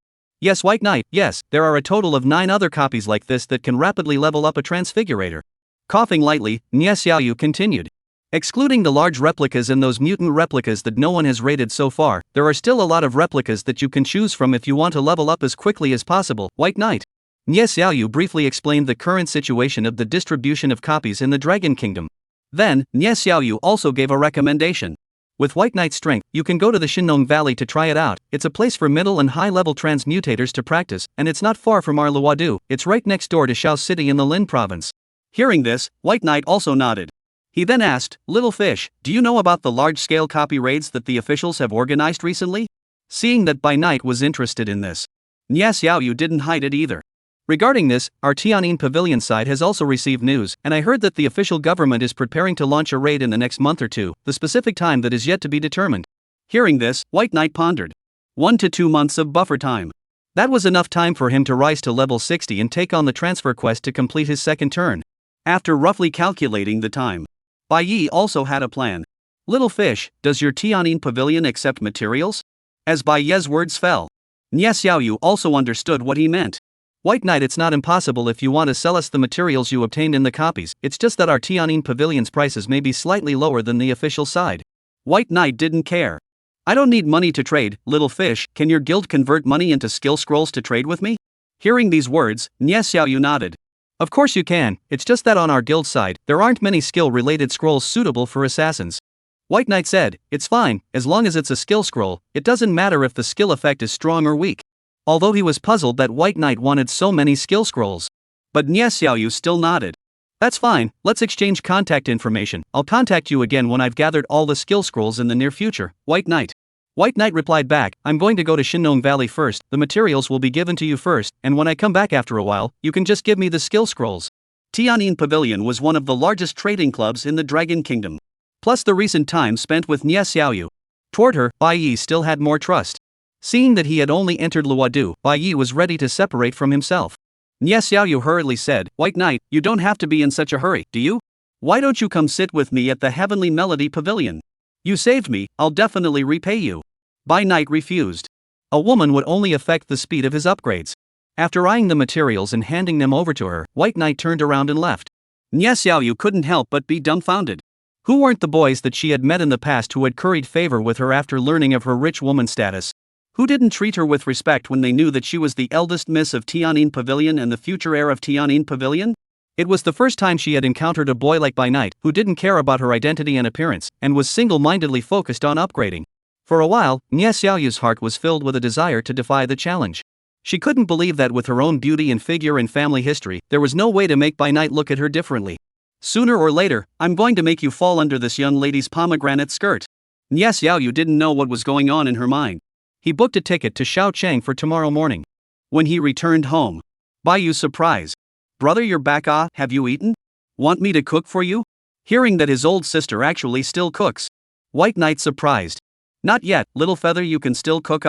Yes, White Knight, yes, there are a total of 9 other copies like this that can rapidly level up a transfigurator. Coughing lightly, Xiaoyu continued. Excluding the large replicas and those mutant replicas that no one has raided so far, there are still a lot of replicas that you can choose from if you want to level up as quickly as possible, White Knight. Xiaoyu briefly explained the current situation of the distribution of copies in the Dragon Kingdom. Then, Xiaoyu also gave a recommendation. With White Knight's strength, you can go to the Shinnong Valley to try it out. It's a place for middle and high-level transmutators to practice, and it's not far from Arluwadu. It's right next door to Shao City in the Lin province. Hearing this, White Knight also nodded. He then asked, "Little fish, do you know about the large-scale copy raids that the officials have organized recently?" Seeing that White Knight was interested in this, Xiaoyu didn't hide it either. Regarding this, our Tian'in Pavilion side has also received news, and I heard that the official government is preparing to launch a raid in the next month or two, the specific time that is yet to be determined. Hearing this, White Knight pondered. 1 to 2 months of buffer time. That was enough time for him to rise to level 60 and take on the transfer quest to complete his second turn. After roughly calculating the time, Bai Yi also had a plan. Little fish, does your Tian'in Pavilion accept materials? As Bai Ye's words fell, Nye Xiaoyu also understood what he meant. White Knight, it's not impossible if you want to sell us the materials you obtained in the copies, it's just that our Tian'in Pavilion's prices may be slightly lower than the official side. White Knight didn't care. I don't need money to trade, little fish, can your guild convert money into skill scrolls to trade with me? Hearing these words, Nye Xiaoyu nodded. Of course you can, it's just that on our guild side, there aren't many skill-related scrolls suitable for assassins. White Knight said, it's fine, as long as it's a skill scroll, it doesn't matter if the skill effect is strong or weak. Although he was puzzled that White Knight wanted so many skill scrolls. But Nye Xiaoyu still nodded. That's fine, let's exchange contact information, I'll contact you again when I've gathered all the skill scrolls in the near future, White Knight. White Knight replied back, I'm going to go to Shinnong Valley first, the materials will be given to you first, and when I come back after a while, you can just give me the skill scrolls. Tian'in Pavilion was one of the largest trading clubs in the Dragon Kingdom. Plus the recent time spent with Nye Xiaoyu. Toward her, Bai Yi still had more trust. Seeing that he had only entered Luodu, Bai Yi was ready to separate from himself. Nye Xiaoyu hurriedly said, White Knight, you don't have to be in such a hurry, do you? Why don't you come sit with me at the Heavenly Melody Pavilion? You saved me, I'll definitely repay you. Bai Knight refused. A woman would only affect the speed of his upgrades. After eyeing the materials and handing them over to her, White Knight turned around and left. Nye Xiaoyu couldn't help but be dumbfounded. Who weren't the boys that she had met in the past who had curried favor with her after learning of her rich woman status? Who didn't treat her with respect when they knew that she was the eldest miss of Tian'in Pavilion and the future heir of Tian'in Pavilion? It was the first time she had encountered a boy like Bai Knight who didn't care about her identity and appearance and was single-mindedly focused on upgrading. For a while, Nye Xiaoyu's heart was filled with a desire to defy the challenge. She couldn't believe that with her own beauty and figure and family history, there was no way to make Bai Knight look at her differently. Sooner or later, I'm going to make you fall under this young lady's pomegranate skirt. Nye Xiaoyu didn't know what was going on in her mind. He booked a ticket to Shaocheng for tomorrow morning. When he returned home, Bai Yu's surprise. Brother, you're back, have you eaten? Want me to cook for you? Hearing that his old sister actually still cooks. White Knight surprised. Not yet, little feather, you can still cook,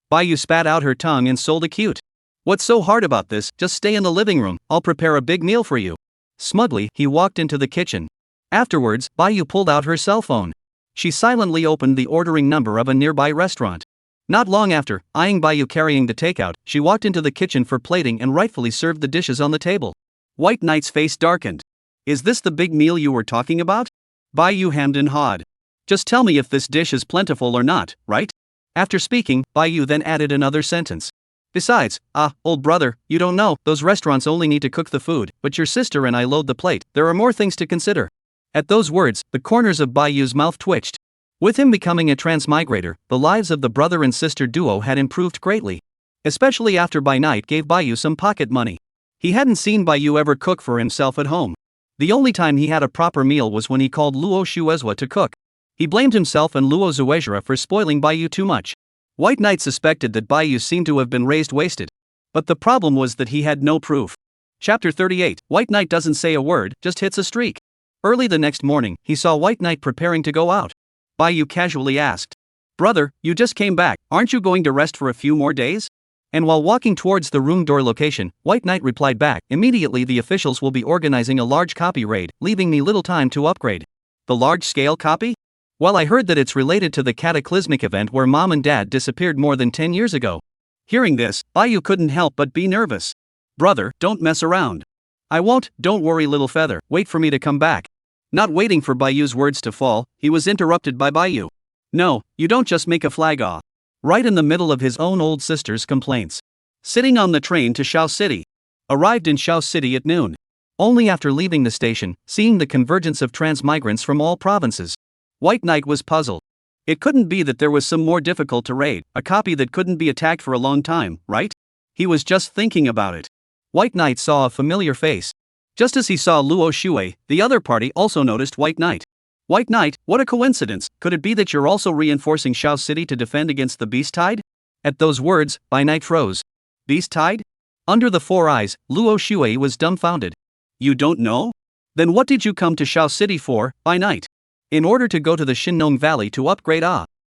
Bai Yu spat out her tongue and sold a cute. What's so hard about this, just stay in the living room, I'll prepare a big meal for you. Smugly, he walked into the kitchen. Afterwards, Bai Yu pulled out her cell phone. She silently opened the ordering number of a nearby restaurant. Not long after, eyeing Bai Yu carrying the takeout, she walked into the kitchen for plating and rightfully served the dishes on the table. White Knight's face darkened. Is this the big meal you were talking about? Bai Yu hemmed and hawed. Just tell me if this dish is plentiful or not, right? After speaking, Bai Yu then added another sentence. Besides, old brother, you don't know, those restaurants only need to cook the food, but your sister and I load the plate, there are more things to consider. At those words, the corners of Bai Yu's mouth twitched. With him becoming a transmigrator, the lives of the brother and sister duo had improved greatly. Especially after Bai Knight gave Bai Yu some pocket money. He hadn't seen Bai Yu ever cook for himself at home. The only time he had a proper meal was when he called Luo Shuezhua to cook. He blamed himself and Luo Zuezhua for spoiling Bai Yu too much. White Knight suspected that Bai Yu seemed to have been raised wasted. But the problem was that he had no proof. Chapter 38, White Knight doesn't say a word, just hits a streak. Early the next morning, he saw White Knight preparing to go out. Bai Yu casually asked, Brother, you just came back, aren't you going to rest for a few more days? And while walking towards the room door location, White Knight replied back, Immediately the officials will be organizing a large copy raid, leaving me little time to upgrade. The large-scale copy? Well, I heard that it's related to the cataclysmic event where Mom and Dad disappeared more than 10 years ago. Hearing this, Bai Yu couldn't help but be nervous. Brother, don't mess around. I won't, don't worry little feather, wait for me to come back. Not waiting for Bai Yu's words to fall, he was interrupted by Bai Yu. No, you don't just make a flag off. Right in the middle of his own old sister's complaints. Sitting on the train to Shao City. Arrived in Shao City at noon. Only after leaving the station, seeing the convergence of transmigrants from all provinces. White Knight was puzzled. It couldn't be that there was some more difficult to raid, a copy that couldn't be attacked for a long time, right? He was just thinking about it. White Knight saw a familiar face. Just as he saw Luo Shuei, the other party also noticed White Knight. White Knight, what a coincidence, could it be that you're also reinforcing Shao City to defend against the Beast Tide? At those words, Bai Knight froze. Beast Tide? Under the four eyes, Luo Shui was dumbfounded. You don't know? Then what did you come to Shao City for, by night? In order to go to the Shinnong Valley to upgrade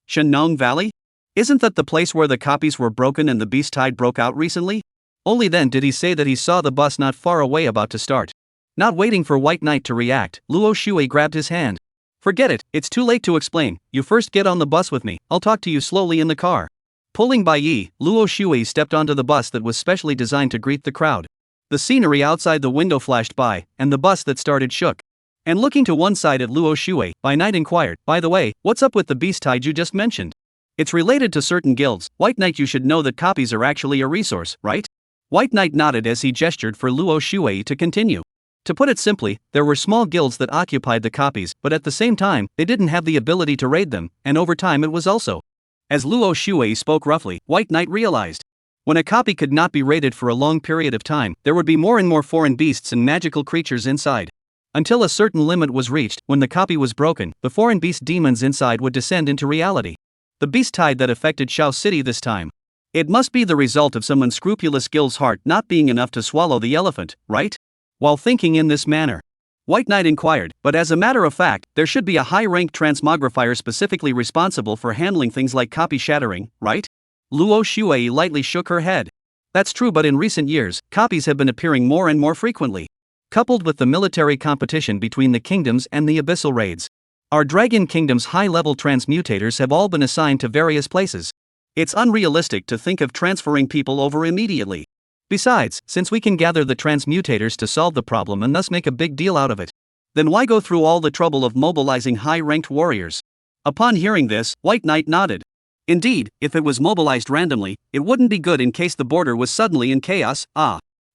Shinnong Valley? Isn't that the place where the copies were broken and the beast tide broke out recently? Only then did he say that he saw the bus not far away about to start. Not waiting for White Knight to react, Luo Shui grabbed his hand. Forget it, it's too late to explain, you first get on the bus with me, I'll talk to you slowly in the car. Pulling Bai Yi, Luo Shui stepped onto the bus that was specially designed to greet the crowd. The scenery outside the window flashed by, and the bus that started shook. And looking to one side at Luo Shui, Bai Knight inquired, by the way, what's up with the beast tide you just mentioned? It's related to certain guilds. White Knight, you should know that copies are actually a resource, right? White Knight nodded as he gestured for Luo Shui to continue. To put it simply, there were small guilds that occupied the copies, but at the same time, they didn't have the ability to raid them, and over time it was also. As Luo Shui spoke roughly, White Knight realized. When a copy could not be raided for a long period of time, there would be more and more foreign beasts and magical creatures inside. Until a certain limit was reached, when the copy was broken, the foreign beast demons inside would descend into reality. The beast tide that affected Shao City this time. It must be the result of some unscrupulous guild's heart not being enough to swallow the elephant, right? While thinking in this manner, White Knight inquired, but as a matter of fact, there should be a high-ranked transmogrifier specifically responsible for handling things like copy shattering, right? Luo Shui lightly shook her head. That's true, but in recent years, copies have been appearing more and more frequently. Coupled with the military competition between the kingdoms and the abyssal raids, our Dragon Kingdom's high-level transmutators have all been assigned to various places. It's unrealistic to think of transferring people over immediately. Besides, since we can gather the transmutators to solve the problem and thus make a big deal out of it, then why go through all the trouble of mobilizing high-ranked warriors? Upon hearing this, White Knight nodded. Indeed, if it was mobilized randomly, it wouldn't be good in case the border was suddenly in chaos.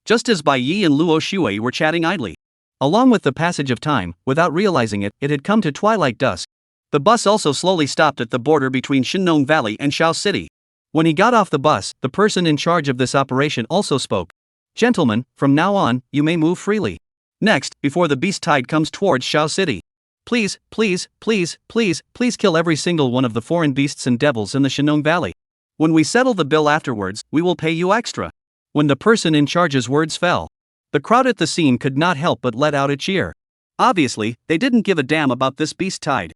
Just as Bai Yi and Luo Shui were chatting idly. Along with the passage of time, without realizing it, it had come to twilight dusk. The bus also slowly stopped at the border between Shinnong Valley and Shao City. When he got off the bus, the person in charge of this operation also spoke. Gentlemen, from now on, you may move freely. Next, before the beast tide comes towards Shao City. Please kill every single one of the foreign beasts and devils in the Shinnong Valley. When we settle the bill afterwards, we will pay you extra. When the person in charge's words fell, the crowd at the scene could not help but let out a cheer. Obviously, they didn't give a damn about this beast tide.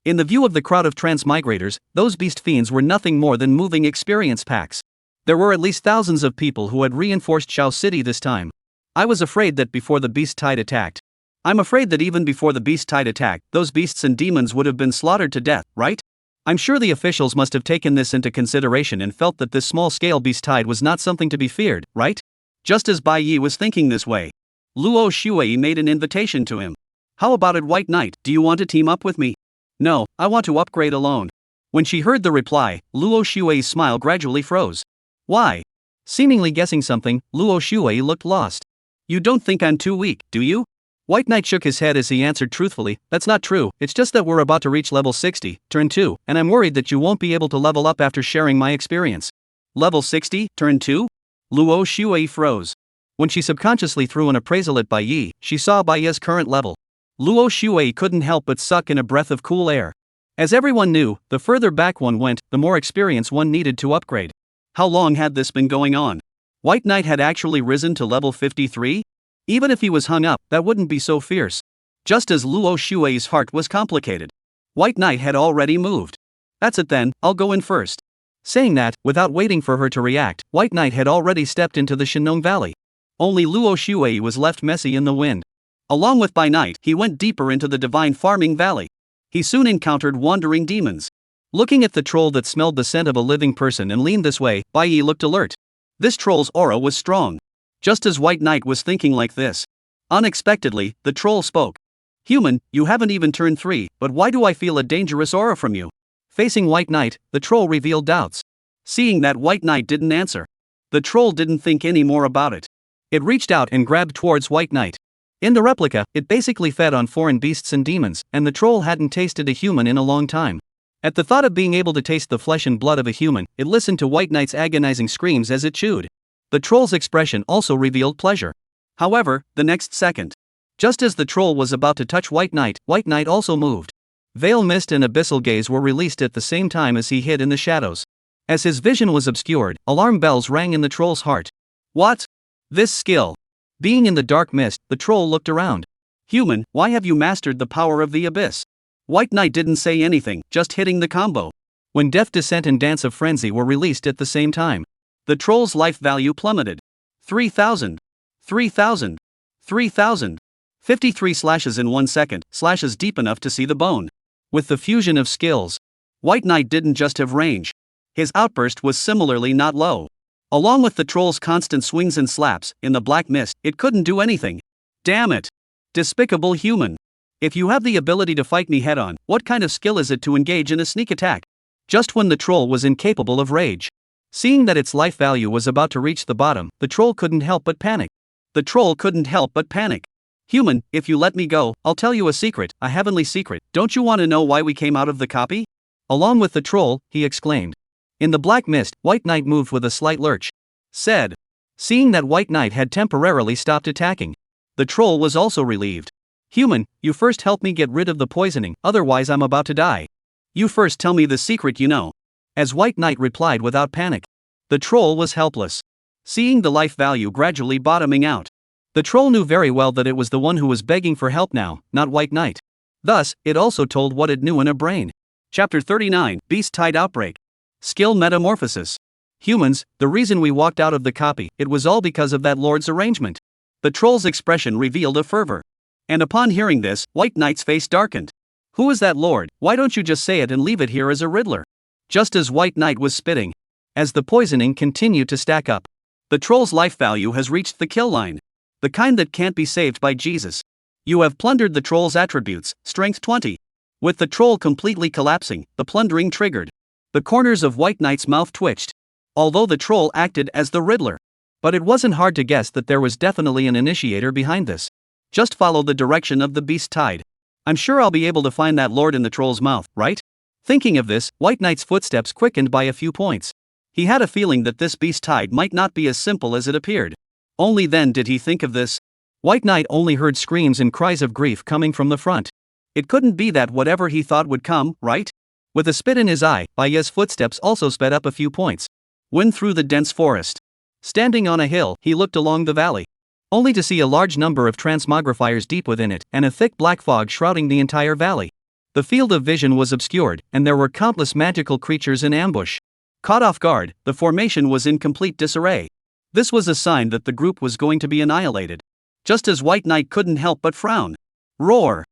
In the view of the crowd of transmigrators, those beast fiends were nothing more than moving experience packs. There were at least thousands of people who had reinforced Shao City this time. I was afraid that before the beast tide attacked. I'm afraid that even before the beast tide attacked, those beasts and demons would have been slaughtered to death, right? I'm sure the officials must have taken this into consideration and felt that this small-scale beast tide was not something to be feared, right? Just as Bai Yi was thinking this way, Luo Shui made an invitation to him. How about it, White Knight, do you want to team up with me? No, I want to upgrade alone. When she heard the reply, Luo Shui's smile gradually froze. Why? Seemingly guessing something, Luo Shui looked lost. You don't think I'm too weak, do you? White Knight shook his head as he answered truthfully, that's not true, it's just that we're about to reach level 60, turn 2, and I'm worried that you won't be able to level up after sharing my experience. Level 60, turn 2? Luo Shui froze. When she subconsciously threw an appraisal at Bai Yi, she saw Bai Yi's current level. Luo Shui couldn't help but suck in a breath of cool air. As everyone knew, the further back one went, the more experience one needed to upgrade. How long had this been going on? White Knight had actually risen to level 53? Even if he was hung up, that wouldn't be so fierce. Just as Luo Shui's heart was complicated. White Knight had already moved. That's it then, I'll go in first. Saying that, without waiting for her to react, White Knight had already stepped into the Shinnong Valley. Only Luo Shui was left messy in the wind. Along with Bai Knight, he went deeper into the Divine Farming Valley. He soon encountered wandering demons. Looking at the troll that smelled the scent of a living person and leaned this way, Bai Yi looked alert. This troll's aura was strong. Just as White Knight was thinking like this. Unexpectedly, the troll spoke. Human, you haven't even turned 3, but why do I feel a dangerous aura from you? Facing White Knight, the troll revealed doubts. Seeing that White Knight didn't answer, the troll didn't think any more about it. It reached out and grabbed towards White Knight. In the replica, it basically fed on foreign beasts and demons, and the troll hadn't tasted a human in a long time. At the thought of being able to taste the flesh and blood of a human, it listened to White Knight's agonizing screams as it chewed. The troll's expression also revealed pleasure. However, the next second, just as the troll was about to touch White Knight also moved. Veil mist and abyssal gaze were released at the same time as he hid in the shadows. As his vision was obscured, alarm bells rang in the troll's heart. What? This skill. Being in the dark mist, the troll looked around. Human, why have you mastered the power of the abyss? White Knight didn't say anything, just hitting the combo. When Death Descent and Dance of Frenzy were released at the same time, the troll's life value plummeted. 3,000. 3,000. 3,000. 53 slashes in 1 second, slashes deep enough to see the bone. With the fusion of skills, White Knight didn't just have range. His outburst was similarly not low. Along with the troll's constant swings and slaps, in the black mist, it couldn't do anything. Damn it! Despicable human. If you have the ability to fight me head-on, what kind of skill is it to engage in a sneak attack? Just when the troll was incapable of rage. Seeing that its life value was about to reach the bottom, the troll couldn't help but panic. The troll couldn't help but panic. Human, if you let me go, I'll tell you a secret, a heavenly secret. Don't you want to know why we came out of the copy? Along with the troll, he exclaimed. In the black mist, White Knight moved with a slight lurch. Said. Seeing that White Knight had temporarily stopped attacking, the troll was also relieved. Human, you first help me get rid of the poisoning, otherwise I'm about to die. You first tell me the secret you know. As White Knight replied without panic. The troll was helpless. Seeing the life value gradually bottoming out, the troll knew very well that it was the one who was begging for help now, not White Knight. Thus, it also told what it knew in a brain. Chapter 39, Beast Tide Outbreak. Skill Metamorphosis. Humans, the reason we walked out of the copy, it was all because of that Lord's arrangement. The troll's expression revealed a fervor. And upon hearing this, White Knight's face darkened. Who is that Lord? Why don't you just say it and leave it here as a riddler? Just as White Knight was spitting. As the poisoning continued to stack up. The troll's life value has reached the kill line. The kind that can't be saved by Jesus. You have plundered the troll's attributes, strength 20. With the troll completely collapsing, the plundering triggered. The corners of White Knight's mouth twitched. Although the troll acted as the Riddler. But it wasn't hard to guess that there was definitely an initiator behind this. Just follow the direction of the beast tide. I'm sure I'll be able to find that lord in the troll's mouth, right? Thinking of this, White Knight's footsteps quickened by a few points. He had a feeling that this beast tide might not be as simple as it appeared. Only then did he think of this. White Knight only heard screams and cries of grief coming from the front. It couldn't be that whatever he thought would come, right? With a spit in his eye, Baya's footsteps also sped up a few points. Went through the dense forest. Standing on a hill, he looked along the valley. Only to see a large number of transmogrifiers deep within it, and a thick black fog shrouding the entire valley. The field of vision was obscured, and there were countless magical creatures in ambush. Caught off guard, the formation was in complete disarray. This was a sign that the group was going to be annihilated. Just as White Knight couldn't help but frown. Roar!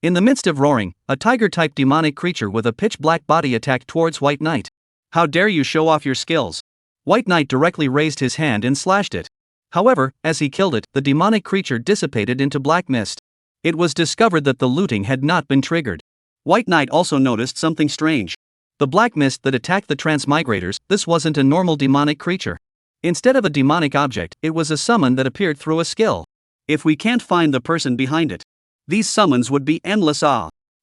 In the midst of roaring, a tiger-type demonic creature with a pitch-black body attacked towards White Knight. How dare you show off your skills? White Knight directly raised his hand and slashed it. However, as he killed it, the demonic creature dissipated into black mist. It was discovered that the looting had not been triggered. White Knight also noticed something strange. The black mist that attacked the transmigrators, this wasn't a normal demonic creature. Instead of a demonic object, it was a summon that appeared through a skill. If we can't find the person behind it, these summons would be endless.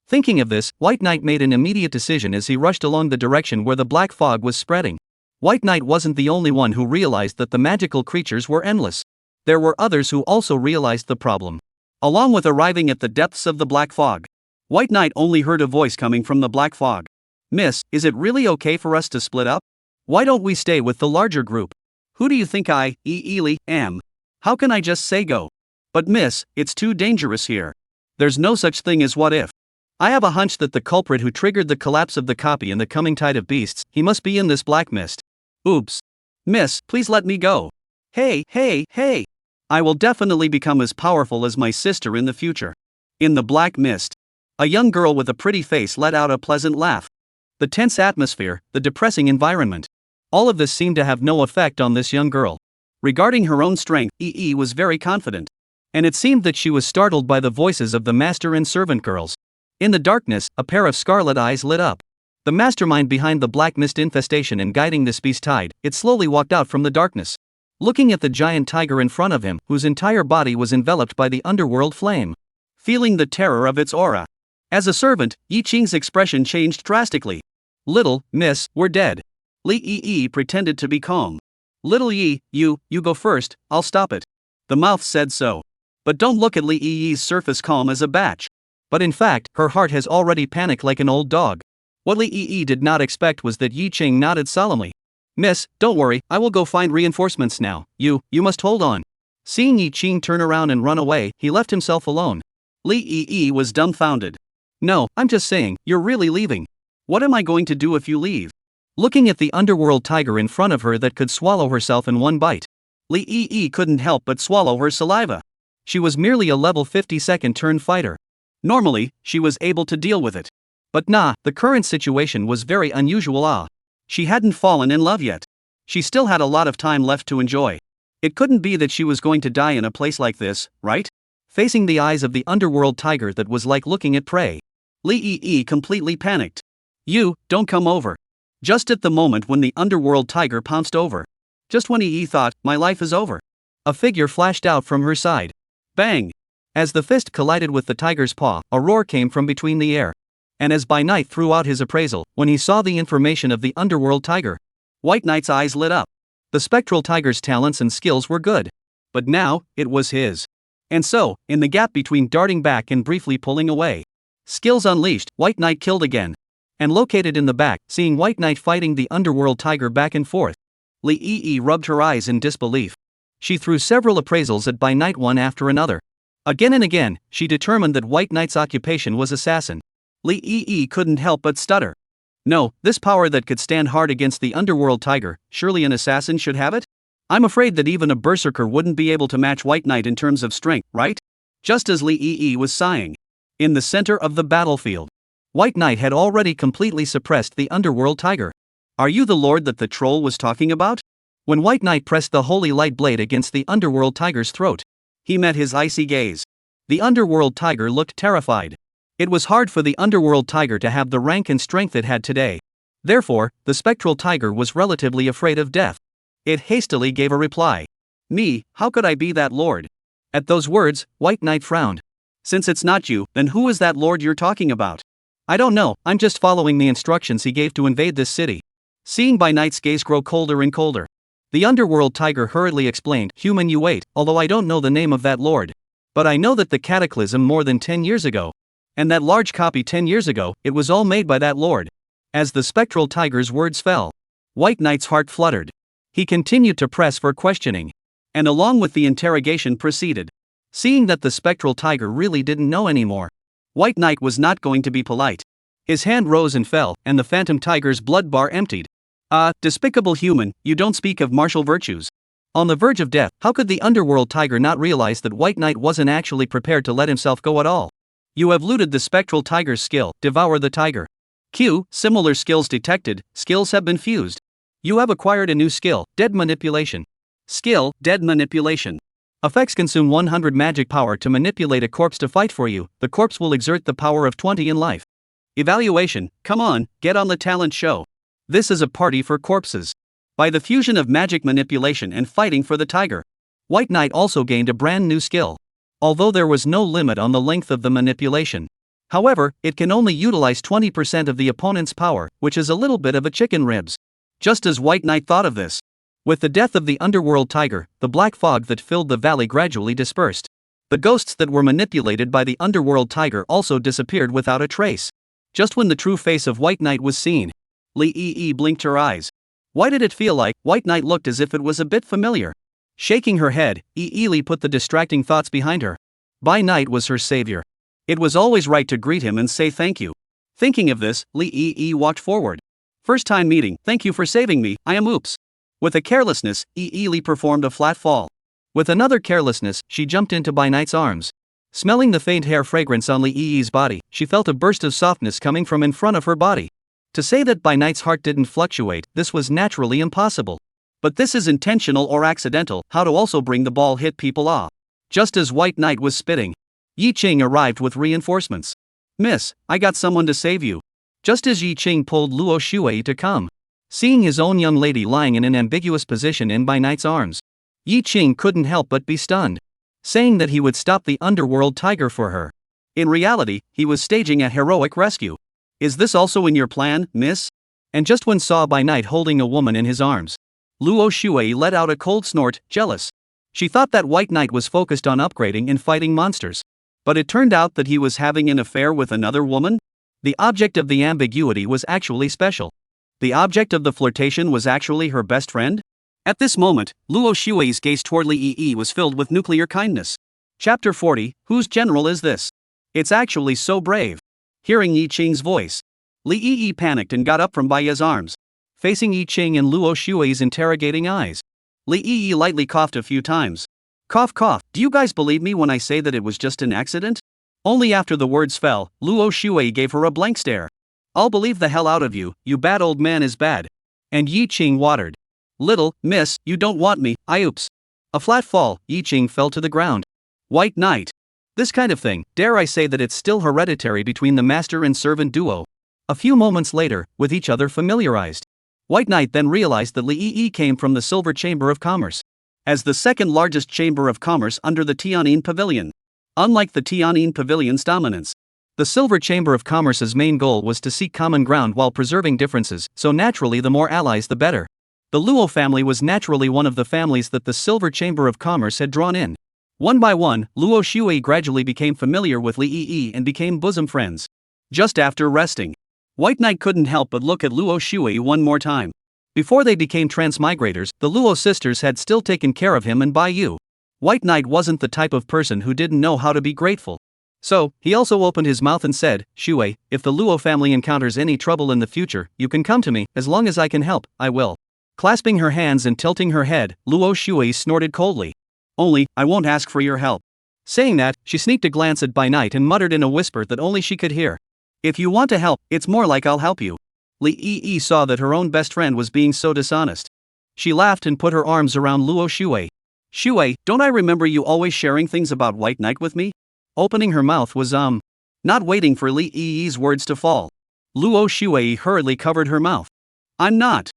Thinking of this, White Knight made an immediate decision as he rushed along the direction where the black fog was spreading. White Knight wasn't the only one who realized that the magical creatures were endless. There were others who also realized the problem. Along with arriving at the depths of the black fog, White Knight only heard a voice coming from the black fog. Miss, is it really okay for us to split up? Why don't we stay with the larger group? Who do you think I, am? How can I just say go? But miss, it's too dangerous here. There's no such thing as what if. I have a hunch that the culprit who triggered the collapse of the copy and the coming tide of beasts, he must be in this black mist. Oops. Miss, please let me go. Hey. I will definitely become as powerful as my sister in the future. In the black mist, a young girl with a pretty face let out a pleasant laugh. The tense atmosphere, the depressing environment. All of this seemed to have no effect on this young girl. Regarding her own strength, was very confident. And it seemed that she was startled by the voices of the master and servant girls. In the darkness, a pair of scarlet eyes lit up. The mastermind behind the black mist infestation and guiding this beast tide, it slowly walked out from the darkness. Looking at the giant tiger in front of him, whose entire body was enveloped by the underworld flame. Feeling the terror of its aura. As a servant, Yi Qing's expression changed drastically. Little, miss, we're dead. Li Yi pretended to be calm. Little Yi, you go first, I'll stop it. The mouth said so. But don't look at Li Yi's surface calm as a batch. But in fact, her heart has already panicked like an old dog. What Li Yi did not expect was that Yi Qing nodded solemnly. Miss, don't worry, I will go find reinforcements now. You must hold on. Seeing Yi Qing turn around and run away, he left himself alone. Li Yi was dumbfounded. No, I'm just saying, you're really leaving. What am I going to do if you leave? Looking at the underworld tiger in front of her that could swallow herself in one bite, Li Yi couldn't help but swallow her saliva. She was merely a level 50 second turn fighter. Normally, she was able to deal with it. But nah, the current situation was very unusual. She hadn't fallen in love yet. She still had a lot of time left to enjoy. It couldn't be that she was going to die in a place like this, right? Facing the eyes of the underworld tiger that was like looking at prey, Li Yi completely panicked. You, don't come over. Just at the moment when the underworld tiger pounced over. Just when Yi thought, my life is over. A figure flashed out from her side. Bang! As the fist collided with the tiger's paw, a roar came from between the air. And as By Night threw out his appraisal, when he saw the information of the underworld tiger, White Knight's eyes lit up. The spectral tiger's talents and skills were good. But now, it was his. And so, in the gap between darting back and briefly pulling away, skills unleashed, White Knight killed again. And located in the back, seeing White Knight fighting the underworld tiger back and forth, Li Yi rubbed her eyes in disbelief. She threw several appraisals at By Night one after another. Again and again, she determined that White Knight's occupation was assassin. Li Yi couldn't help but stutter. No, this power that could stand hard against the underworld tiger, surely an assassin should have it? I'm afraid that even a berserker wouldn't be able to match White Knight in terms of strength, right? Just as Li Yi was sighing. In the center of the battlefield, White Knight had already completely suppressed the underworld tiger. Are you the lord that the troll was talking about? When White Knight pressed the holy light blade against the underworld tiger's throat, he met his icy gaze. The underworld tiger looked terrified. It was hard for the underworld tiger to have the rank and strength it had today. Therefore, the spectral tiger was relatively afraid of death. It hastily gave a reply. Me, how could I be that lord? At those words, White Knight frowned. Since it's not you, then who is that lord you're talking about? I don't know, I'm just following the instructions he gave to invade this city. Seeing By Night's gaze grow colder and colder, the underworld tiger hurriedly explained, Human, you wait, although I don't know the name of that lord. But I know that the cataclysm more than 10 years ago. And that large copy 10 years ago, it was all made by that lord. As the spectral tiger's words fell, White Knight's heart fluttered. He continued to press for questioning. And along with the interrogation proceeded. Seeing that the spectral tiger really didn't know anymore, White Knight was not going to be polite. His hand rose and fell, and the phantom tiger's blood bar emptied. Despicable human, you don't speak of martial virtues. On the verge of death, how could the underworld tiger not realize that White Knight wasn't actually prepared to let himself go at all? You have looted the spectral tiger's skill, devour the tiger. Q, similar skills detected, skills have been fused. You have acquired a new skill, dead manipulation. Skill, dead manipulation. Effects consume 100 magic power to manipulate a corpse to fight for you, the corpse will exert the power of 20 in life. Evaluation, come on, get on the talent show. This is a party for corpses. By the fusion of magic manipulation and fighting for the tiger, White Knight also gained a brand new skill. Although there was no limit on the length of the manipulation. However, it can only utilize 20% of the opponent's power, which is a little bit of a chicken ribs. Just as White Knight thought of this. With the death of the underworld tiger, the black fog that filled the valley gradually dispersed. The ghosts that were manipulated by the underworld tiger also disappeared without a trace. Just when the true face of White Knight was seen, Li Yi blinked her eyes. Why did it feel like White Knight looked as if it was a bit familiar? Shaking her head, Yi put the distracting thoughts behind her. By Night was her savior. It was always right to greet him and say thank you. Thinking of this, Li Yi walked forward. First time meeting, thank you for saving me, I am oops. With a carelessness, Yi performed a flat fall. With another carelessness, she jumped into By Night's arms. Smelling the faint hair fragrance on Li Yi's body, she felt a burst of softness coming from in front of her body. To say that By Night's heart didn't fluctuate, this was naturally impossible. But this is intentional or accidental, how to also bring the ball hit people. Just as White Knight was spitting, Yi Qing arrived with reinforcements. Miss, I got someone to save you. Just as Yi Qing pulled Luo Shuei to come. Seeing his own young lady lying in an ambiguous position in By Night's arms, Yi Qing couldn't help but be stunned. Saying that he would stop the underworld tiger for her. In reality, he was staging a heroic rescue. Is this also in your plan, miss? And just when saw By Night holding a woman in his arms, Luo Shuei let out a cold snort, jealous. She thought that White Knight was focused on upgrading and fighting monsters. But it turned out that he was having an affair with another woman? The object of the ambiguity was actually special. The object of the flirtation was actually her best friend? At this moment, Luo Xue's gaze toward Li Yi was filled with nuclear kindness. Chapter 40, Whose general is this? It's actually so brave. Hearing Yi Qing's voice, Li Yi panicked and got up from Bai Ye's arms. Facing Yi Qing and Luo Xue's interrogating eyes, Li Yi lightly coughed a few times. Cough cough, do you guys believe me when I say that it was just an accident? Only after the words fell, Luo Xue gave her a blank stare. I'll believe the hell out of you, you bad old man is bad. And Yi Qing watered. Little, miss, you don't want me, oops. A flat fall, Yi Qing fell to the ground. White Knight. This kind of thing, dare I say that it's still hereditary between the master and servant duo. A few moments later, with each other familiarized, White Knight then realized that Li Yi came from the Silver Chamber of Commerce, as the second largest chamber of commerce under the Tianyin Pavilion. Unlike the Tianyin Pavilion's dominance, the Silver Chamber of Commerce's main goal was to seek common ground while preserving differences, so naturally the more allies the better. The Luo family was naturally one of the families that the Silver Chamber of Commerce had drawn in. One by one, Luo Xue gradually became familiar with Li Yi and became bosom friends. Just after resting, White Knight couldn't help but look at Luo Xue one more time. Before they became transmigrators, the Luo sisters had still taken care of him and Bai Yu. White Knight wasn't the type of person who didn't know how to be grateful. So, he also opened his mouth and said, Xue, if the Luo family encounters any trouble in the future, you can come to me, as long as I can help, I will. Clasping her hands and tilting her head, Luo Xue snorted coldly. Only, I won't ask for your help. Saying that, she sneaked a glance at Bai Knight and muttered in a whisper that only she could hear. If you want to help, it's more like I'll help you. Li Yi saw that her own best friend was being so dishonest. She laughed and put her arms around Luo Xue. Xue, don't I remember you always sharing things about White Knight with me? Opening her mouth was not waiting for Li Yi's words to fall. Luo Xue hurriedly covered her mouth. I'm not.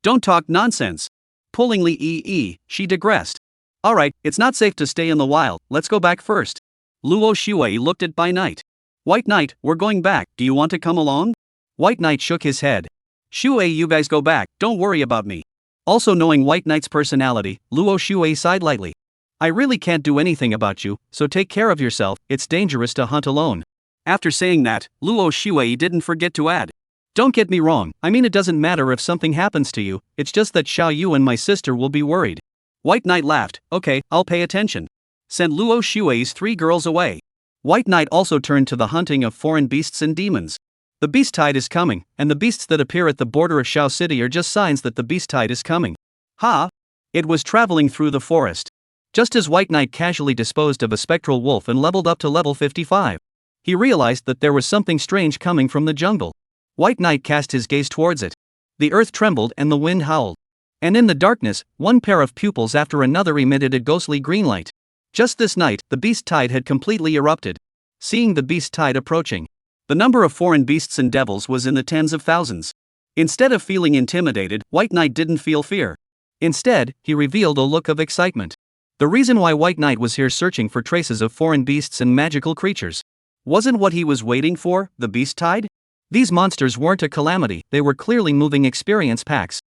Don't talk nonsense. Pulling Li Yi, she digressed. Alright, it's not safe to stay in the wild, let's go back first. Luo Xue looked at Bai Knight. White Knight, we're going back, do you want to come along? White Knight shook his head. Xue, you guys go back, don't worry about me. Also knowing White Knight's personality, Luo Xue sighed lightly. I really can't do anything about you, so take care of yourself, it's dangerous to hunt alone. After saying that, Luo Xue didn't forget to add. Don't get me wrong, I mean it doesn't matter if something happens to you, it's just that Xiao Yu and my sister will be worried. White Knight laughed, okay, I'll pay attention. Sent Luo Xue's 3 girls away. White Knight also turned to the hunting of foreign beasts and demons. The beast tide is coming, and the beasts that appear at the border of Xiao City are just signs that the beast tide is coming. Ha! It was traveling through the forest. Just as White Knight casually disposed of a spectral wolf and leveled up to level 55. He realized that there was something strange coming from the jungle. White Knight cast his gaze towards it. The earth trembled and the wind howled. And in the darkness, one pair of pupils after another emitted a ghostly green light. Just this night, the beast tide had completely erupted. Seeing the beast tide approaching, the number of foreign beasts and devils was in the tens of thousands. Instead of feeling intimidated, White Knight didn't feel fear. Instead, he revealed a look of excitement. The reason why White Knight was here searching for traces of foreign beasts and magical creatures wasn't what he was waiting for, the beast tide? These monsters weren't a calamity, they were clearly moving experience packs.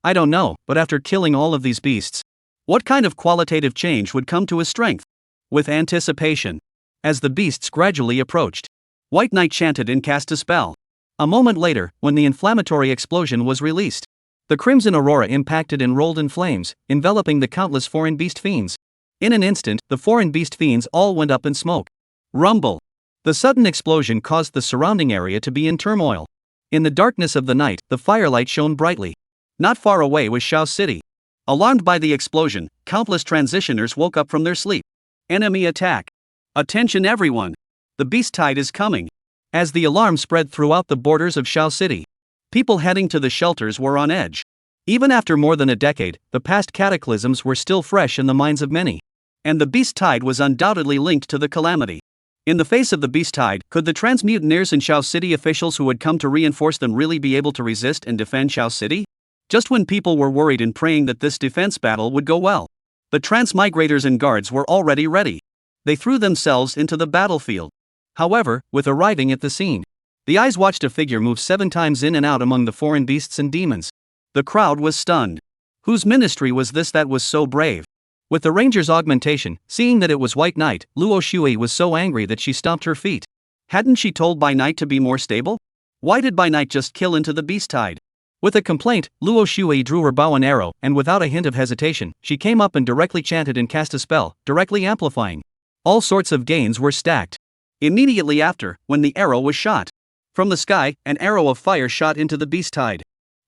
I don't know, but after killing all of these beasts, what kind of qualitative change would come to his strength? With anticipation, as the beasts gradually approached, White Knight chanted and cast a spell. A moment later, when the inflammatory explosion was released, the crimson aurora impacted and rolled in flames, enveloping the countless foreign beast fiends. In an instant, the foreign beast fiends all went up in smoke. Rumble! The sudden explosion caused the surrounding area to be in turmoil. In the darkness of the night, the firelight shone brightly. Not far away was Xiao City. Alarmed by the explosion, countless transitioners woke up from their sleep. Enemy attack! Attention everyone! The beast tide is coming! As the alarm spread throughout the borders of Xiao City, people heading to the shelters were on edge. Even after more than a decade, the past cataclysms were still fresh in the minds of many. And the beast tide was undoubtedly linked to the calamity. In the face of the beast tide, could the transmutineers and Xiao City officials who had come to reinforce them really be able to resist and defend Xiao City? Just when people were worried and praying that this defense battle would go well, the transmigrators and guards were already ready. They threw themselves into the battlefield. However, with arriving at the scene, the eyes watched a figure move 7 times in and out among the foreign beasts and demons. The crowd was stunned. Whose ministry was this that was so brave? With the ranger's augmentation, seeing that it was White Knight, Luo Xue was so angry that she stomped her feet. Hadn't she told Bai Knight to be more stable? Why did Bai Knight just kill into the beast tide? With a complaint, Luo Shui drew her bow and arrow, and without a hint of hesitation, she came up and directly chanted and cast a spell, directly amplifying. All sorts of gains were stacked. Immediately after, when the arrow was shot from the sky, an arrow of fire shot into the beast tide.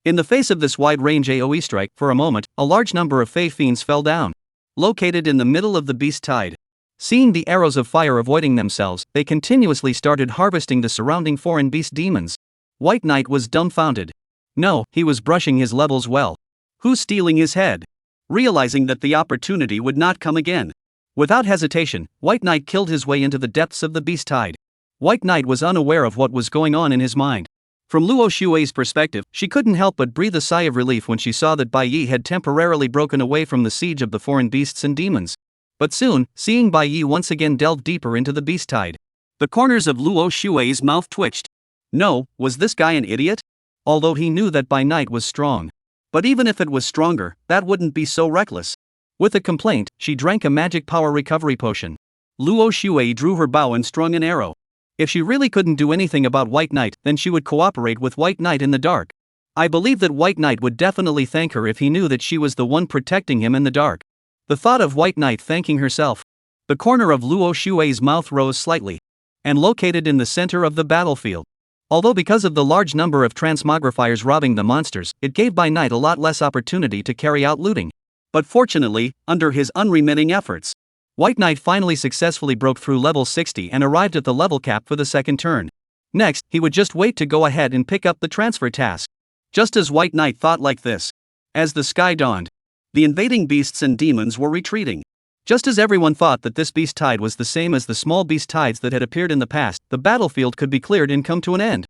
In the face of this wide-range AoE strike, for a moment, a large number of Fey fiends fell down, located in the middle of the beast tide. Seeing the arrows of fire avoiding themselves, they continuously started harvesting the surrounding foreign beast demons. White Knight was dumbfounded. No, he was brushing his levels well. Who's stealing his head? Realizing that the opportunity would not come again, without hesitation, White Knight killed his way into the depths of the beast tide. White Knight was unaware of what was going on in his mind. From Luo Shui's perspective, she couldn't help but breathe a sigh of relief when she saw that Bai Yi had temporarily broken away from the siege of the foreign beasts and demons. But soon, seeing Bai Yi once again delve deeper into the beast tide, the corners of Luo Shui's mouth twitched. No, was this guy an idiot? Although he knew that Bai Knight was strong. But even if it was stronger, that wouldn't be so reckless. With a complaint, she drank a magic power recovery potion. Luo Shui drew her bow and strung an arrow. If she really couldn't do anything about White Knight, then she would cooperate with White Knight in the dark. I believe that White Knight would definitely thank her if he knew that she was the one protecting him in the dark. The thought of White Knight thanking herself. The corner of Luo Shui's mouth rose slightly, and located in the center of the battlefield. Although because of the large number of transmogrifiers robbing the monsters, it gave Bai Knight a lot less opportunity to carry out looting. But fortunately, under his unremitting efforts, White Knight finally successfully broke through level 60 and arrived at the level cap for the second turn. Next, he would just wait to go ahead and pick up the transfer task. Just as White Knight thought like this, as the sky dawned, the invading beasts and demons were retreating. Just as everyone thought that this beast tide was the same as the small beast tides that had appeared in the past, the battlefield could be cleared and come to an end.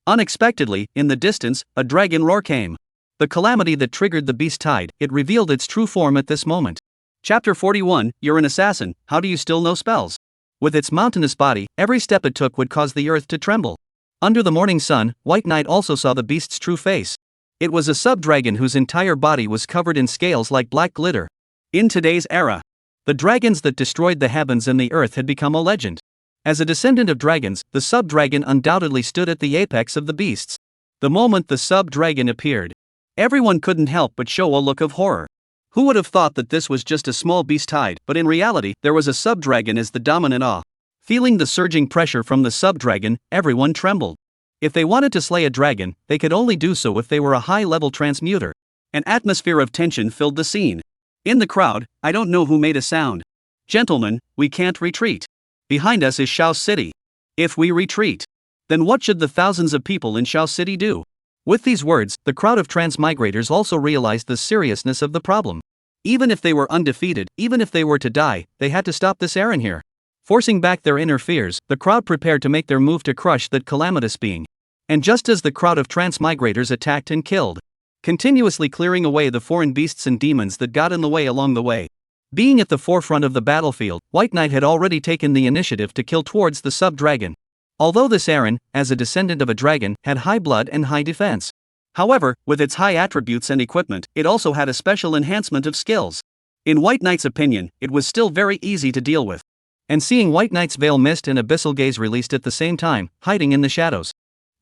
Unexpectedly, in the distance, a dragon roar came. The calamity that triggered the beast tide, it revealed its true form at this moment. Chapter 41, You're an assassin, how do you still know spells? With its mountainous body, every step it took would cause the earth to tremble. Under the morning sun, White Knight also saw the beast's true face. It was a sub-dragon whose entire body was covered in scales like black glitter. In today's era, the dragons that destroyed the heavens and the earth had become a legend. As a descendant of dragons, the sub-dragon undoubtedly stood at the apex of the beasts. The moment the sub-dragon appeared, everyone couldn't help but show a look of horror. Who would have thought that this was just a small beast tide, but in reality, there was a sub-dragon as the dominant awe. Feeling the surging pressure from the sub-dragon, everyone trembled. If they wanted to slay a dragon, they could only do so if they were a high-level transmuter. An atmosphere of tension filled the scene. In the crowd, I don't know who made a sound. Gentlemen, we can't retreat. Behind us is Shao City. If we retreat, then what should the thousands of people in Shao City do? With these words, the crowd of transmigrators also realized the seriousness of the problem. Even if they were undefeated, even if they were to die, they had to stop this errand here. Forcing back their inner fears, the crowd prepared to make their move to crush that calamitous being. And just as the crowd of transmigrators attacked and killed, continuously clearing away the foreign beasts and demons that got in the way along the way. Being at the forefront of the battlefield, White Knight had already taken the initiative to kill towards the sub-dragon. Although this Aaron, as a descendant of a dragon, had high blood and high defense. However, with its high attributes and equipment, it also had a special enhancement of skills. In White Knight's opinion, it was still very easy to deal with. And seeing White Knight's veil mist and abyssal gaze released at the same time, hiding in the shadows,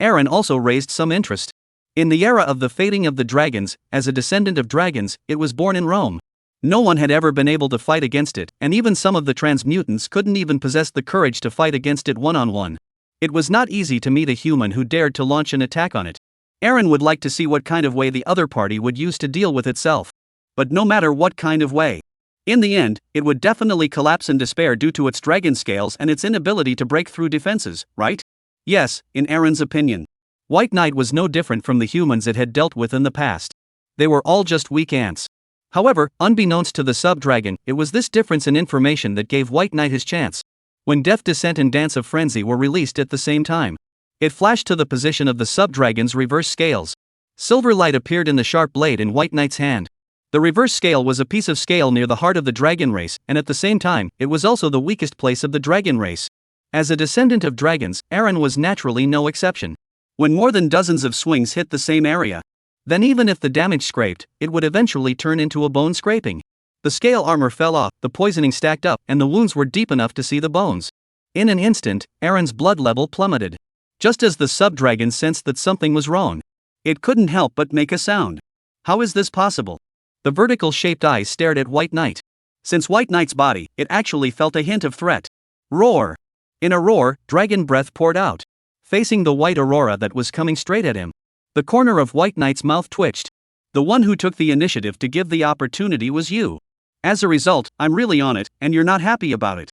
Aaron also raised some interest. In the era of the fading of the dragons, as a descendant of dragons, it was born in Rome. No one had ever been able to fight against it, and even some of the transmutants couldn't even possess the courage to fight against it one-on-one. It was not easy to meet a human who dared to launch an attack on it. Aaron would like to see what kind of way the other party would use to deal with itself. But no matter what kind of way, in the end, it would definitely collapse in despair due to its dragon scales and its inability to break through defenses, right? Yes, in Aaron's opinion. White Knight was no different from the humans it had dealt with in the past. They were all just weak ants. However, unbeknownst to the sub-dragon, it was this difference in information that gave White Knight his chance. When Death Descent and Dance of Frenzy were released at the same time, it flashed to the position of the sub-dragon's reverse scales. Silver light appeared in the sharp blade in White Knight's hand. The reverse scale was a piece of scale near the heart of the dragon race, and at the same time, it was also the weakest place of the dragon race. As a descendant of dragons, Aaron was naturally no exception. When more than dozens of swings hit the same area, then even if the damage scraped, it would eventually turn into a bone scraping. The scale armor fell off, the poisoning stacked up, and the wounds were deep enough to see the bones. In an instant, Aaron's blood level plummeted. Just as the sub-dragon sensed that something was wrong, It couldn't help but make a sound. How is this possible? The vertical-shaped eyes stared at White Knight. Since White Knight's body, it actually felt a hint of threat. Roar! In a roar, dragon breath poured out, facing the white aurora that was coming straight at him. The corner of White Knight's mouth twitched. The one who took the initiative to give the opportunity was you. As a result, I'm really on it, and you're not happy about it.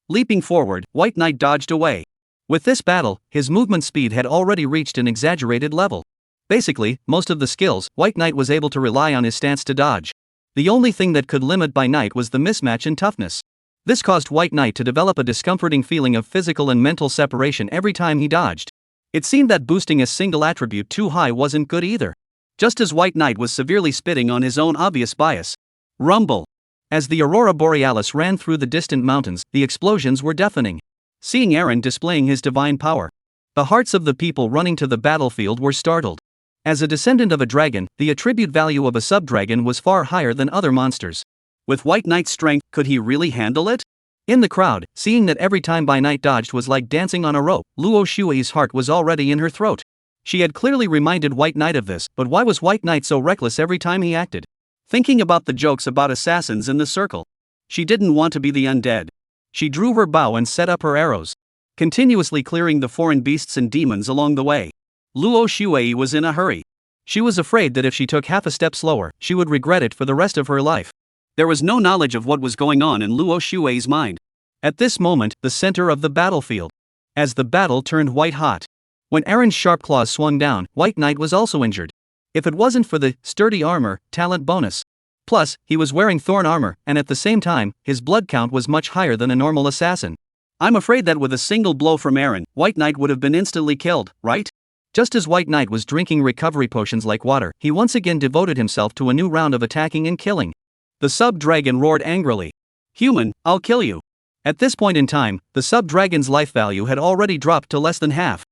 Leaping forward, White Knight dodged away. With this battle, his movement speed had already reached an exaggerated level. Basically, most of the skills, White Knight was able to rely on his stance to dodge. The only thing that could limit by Knight was the mismatch in toughness. This caused White Knight to develop a discomforting feeling of physical and mental separation every time he dodged. It seemed that boosting a single attribute too high wasn't good either. Just as White Knight was severely spitting on his own obvious bias. Rumble! As the aurora borealis ran through the distant mountains, the explosions were deafening. Seeing Eren displaying his divine power, the hearts of the people running to the battlefield were startled. As a descendant of a dragon, the attribute value of a sub-dragon was far higher than other monsters. With White Knight's strength, could he really handle it? In the crowd, seeing that every time By Night dodged was like dancing on a rope, Luo Shui's heart was already in her throat. She had clearly reminded White Knight of this, but why was White Knight so reckless every time he acted? Thinking about the jokes about assassins in the circle. She didn't want to be the undead. She drew her bow and set up her arrows, continuously clearing the foreign beasts and demons along the way. Luo Shui was in a hurry. She was afraid that if she took half a step slower, she would regret it for the rest of her life. There was no knowledge of what was going on in Luo Shui's mind. At this moment, the center of the battlefield. As the battle turned white hot. When Eren's sharp claws swung down, White Knight was also injured. If it wasn't for the sturdy armor talent bonus. Plus, he was wearing thorn armor, and at the same time, his blood count was much higher than a normal assassin. I'm afraid that with a single blow from Eren, White Knight would have been instantly killed, right? Just as White Knight was drinking recovery potions like water, he once again devoted himself to a new round of attacking and killing. The sub-dragon roared angrily. Human, I'll kill you. At this point in time, the sub-dragon's life value had already dropped to less than half.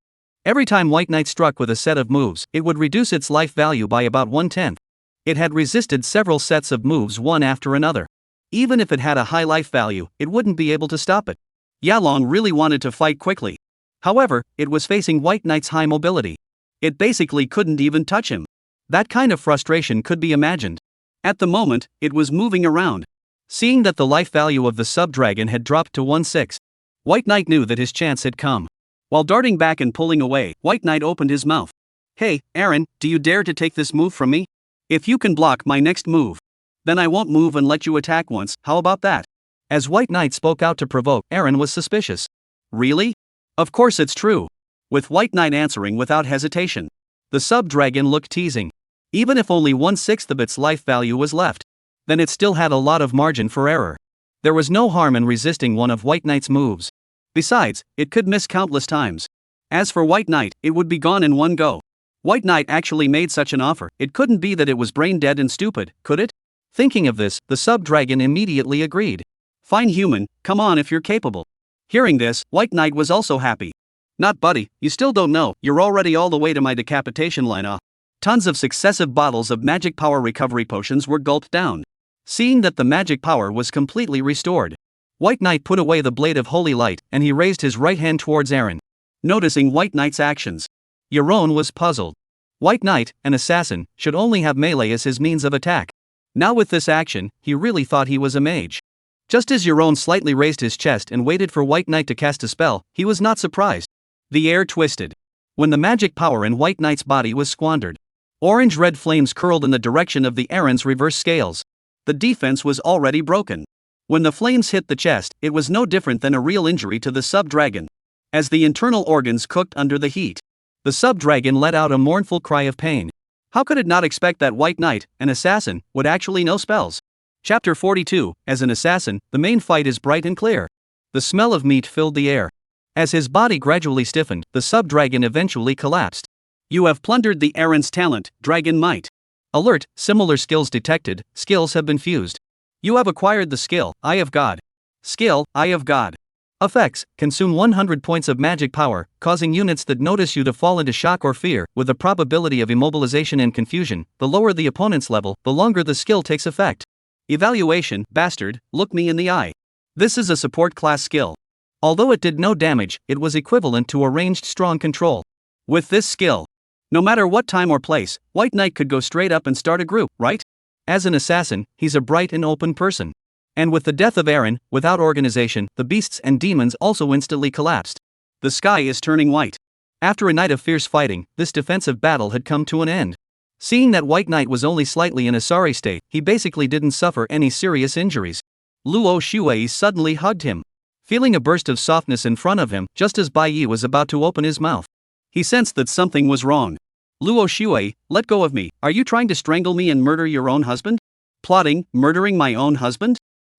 Every time White Knight struck with a set of moves, it would reduce its life value by about 1/10. It had resisted several sets of moves one after another. Even if it had a high life value, it wouldn't be able to stop it. Yalong really wanted to fight quickly. However, it was facing White Knight's high mobility. It basically couldn't even touch him. That kind of frustration could be imagined. At the moment, it was moving around. Seeing that the life value of the sub-dragon had dropped to 1/6, White Knight knew that his chance had come. While darting back and pulling away, White Knight opened his mouth. Hey, Eren, do you dare to take this move from me? If you can block my next move, then I won't move and let you attack once, how about that? As White Knight spoke out to provoke, Eren was suspicious. Really? Of course it's true. With White Knight answering without hesitation. The sub-dragon looked teasing. Even if only 1/6 of its life value was left, then it still had a lot of margin for error. There was no harm in resisting one of White Knight's moves. Besides, it could miss countless times. As for White Knight, it would be gone in one go. White Knight actually made such an offer, it couldn't be that it was brain dead and stupid, could it? Thinking of this, the sub-dragon immediately agreed. Fine human, come on if you're capable. Hearing this, White Knight was also happy. Not buddy, you still don't know, you're already all the way to my decapitation line. Tons of successive bottles of magic power recovery potions were gulped down. Seeing that the magic power was completely restored, White Knight put away the blade of holy light, and he raised his right hand towards Eren. Noticing White Knight's actions, Yaron was puzzled. White Knight, an assassin, should only have melee as his means of attack. Now with this action, he really thought he was a mage. Just as Yaron slightly raised his chest and waited for White Knight to cast a spell, he was not surprised. The air twisted. When the magic power in White Knight's body was squandered, orange-red flames curled in the direction of the Eren's reverse scales. The defense was already broken. When the flames hit the chest, it was no different than a real injury to the sub-dragon. As the internal organs cooked under the heat, the sub-dragon let out a mournful cry of pain. How could it not expect that White Knight, an assassin, would actually know spells? Chapter 42, As an assassin, the main fight is bright and clear. The smell of meat filled the air. As his body gradually stiffened, the sub-dragon eventually collapsed. You have plundered the Eren's talent, Dragon Might. Alert, similar skills detected, skills have been fused. You have acquired the skill, Eye of God. Skill, Eye of God. Effects, consume 100 points of magic power, causing units that notice you to fall into shock or fear, with a probability of immobilization and confusion. The lower the opponent's level, the longer the skill takes effect. Evaluation, Bastard, look me in the eye. This is a support class skill. Although it did no damage, it was equivalent to a ranged strong control. With this skill, No matter what time or place, White Knight could go straight up and start a group, right? As an assassin, he's a bright and open person. And with the death of Aaron, without organization, the beasts and demons also instantly collapsed. The sky is turning white. After a night of fierce fighting, this defensive battle had come to an end. Seeing that White Knight was only slightly in a sorry state, he basically didn't suffer any serious injuries. Luo Shuei suddenly hugged him. Feeling a burst of softness in front of him, just as Bai Yi was about to open his mouth. He sensed that something was wrong. Luo Shuei, let go of me. Are you trying to strangle me and murder your own husband? Plotting, murdering my own husband?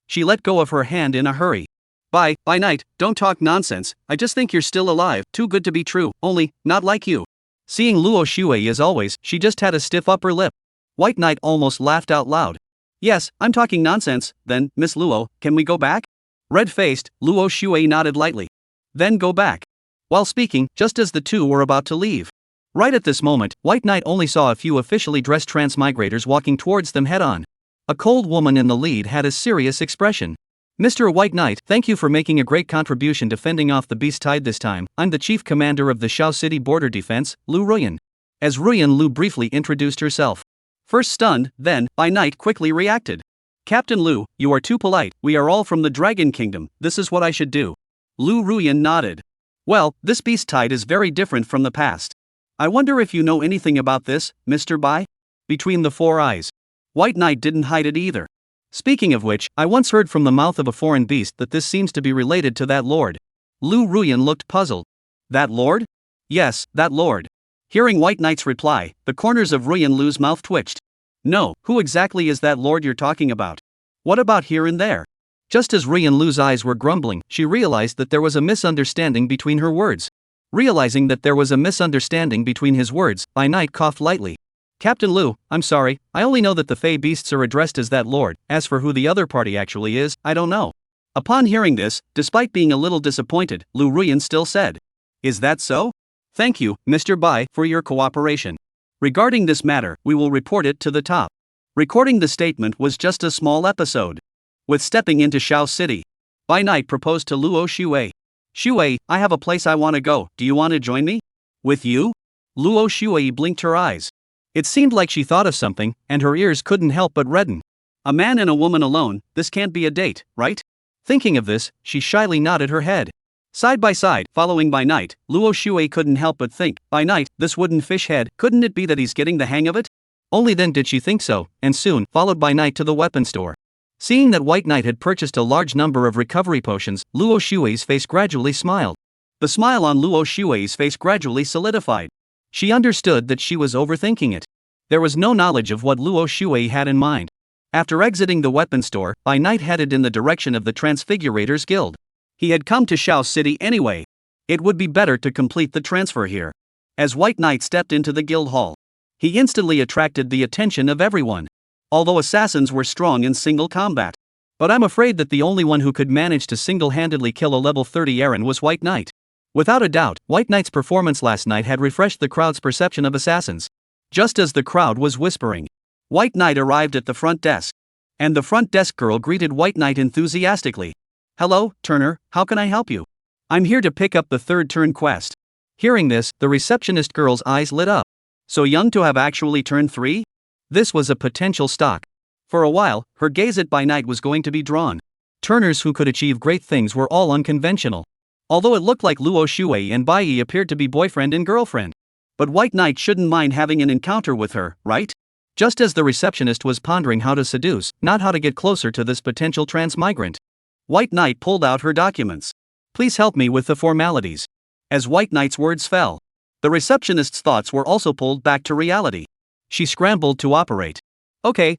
She let go of her hand in a hurry. Bai Knight, don't talk nonsense. I just think you're still alive, too good to be true, only, not like you. Seeing Luo Shuei as always, she just had a stiff upper lip. White Knight almost laughed out loud. Yes, I'm talking nonsense. Then, Miss Luo, can we go back? Red-faced, Luo Shuei nodded lightly. Then go back. While speaking, just as the two were about to leave. Right at this moment, White Knight only saw a few officially dressed transmigrators walking towards them head-on. A cold woman in the lead had a serious expression. Mr. White Knight, thank you for making a great contribution to fending off the beast tide this time. I'm the chief commander of the Shao City border defense, Lu Ruyan. As Ruyan Lu briefly introduced herself. First stunned, then, Bai Knight quickly reacted. Captain Lu, you are too polite. We are all from the Dragon Kingdom. This is what I should do. Lu Ruyan nodded. Well, this beast tide is very different from the past. I wonder if you know anything about this, Mr. Bai? Between the four eyes. White Knight didn't hide it either. Speaking of which, I once heard from the mouth of a foreign beast that this seems to be related to that lord. Lu Ruyan looked puzzled. That lord? Yes, that lord. Hearing White Knight's reply, the corners of Ruyan Lu's mouth twitched. No, who exactly is that lord you're talking about? What about here and there? Just as Ruyan Lu's eyes were grumbling, she realized that there was a misunderstanding between her words. Realizing that there was a misunderstanding between his words, Bai Knight coughed lightly. Captain Lu, I'm sorry, I only know that the Fey beasts are addressed as that lord. As for who the other party actually is, I don't know. Upon hearing this, despite being a little disappointed, Lu Ruyan still said. Is that so? Thank you, Mr. Bai, for your cooperation. Regarding this matter, we will report it to the top. Recording the statement was just a small episode. With stepping into Shao City, Bai Knight proposed to Luo Shuei. Shuei, I have a place I want to go. Do you want to join me? With you? Luo Shuei blinked her eyes. It seemed like she thought of something, and her ears couldn't help but redden. A man and a woman alone, this can't be a date, right? Thinking of this, she shyly nodded her head. Side by side, following Bai Knight, Luo Shuei couldn't help but think, Bai Knight, this wooden fish head, couldn't it be that he's getting the hang of it? Only then did she think so, and soon, followed Bai Knight to the weapon store. Seeing that White Knight had purchased a large number of recovery potions, Luo Shuei's face gradually smiled. The smile on Luo Shuei's face gradually solidified. She understood that she was overthinking it. There was no knowledge of what Luo Shuei had in mind. After exiting the weapon store, Bai Knight headed in the direction of the Transfigurators Guild. He had come to Shao City anyway. It would be better to complete the transfer here. As White Knight stepped into the guild hall, he instantly attracted the attention of everyone. Although assassins were strong in single combat. But I'm afraid that the only one who could manage to single-handedly kill a level 30 Aaron was White Knight. Without a doubt, White Knight's performance last night had refreshed the crowd's perception of assassins. Just as the crowd was whispering, White Knight arrived at the front desk. And the front desk girl greeted White Knight enthusiastically. Hello, Turner, how can I help you? I'm here to pick up the third turn quest. Hearing this, the receptionist girl's eyes lit up. So young to have actually turned 3? This was a potential stock. For a while, her gaze at Bai Knight was going to be drawn. Turners who could achieve great things were all unconventional. Although it looked like Luo Shuei and Bai Yi appeared to be boyfriend and girlfriend. But White Knight shouldn't mind having an encounter with her, right? Just as the receptionist was pondering how to seduce, not how to get closer to this potential transmigrant. White Knight pulled out her documents. Please help me with the formalities. As White Knight's words fell, the receptionist's thoughts were also pulled back to reality. She scrambled to operate. Okay,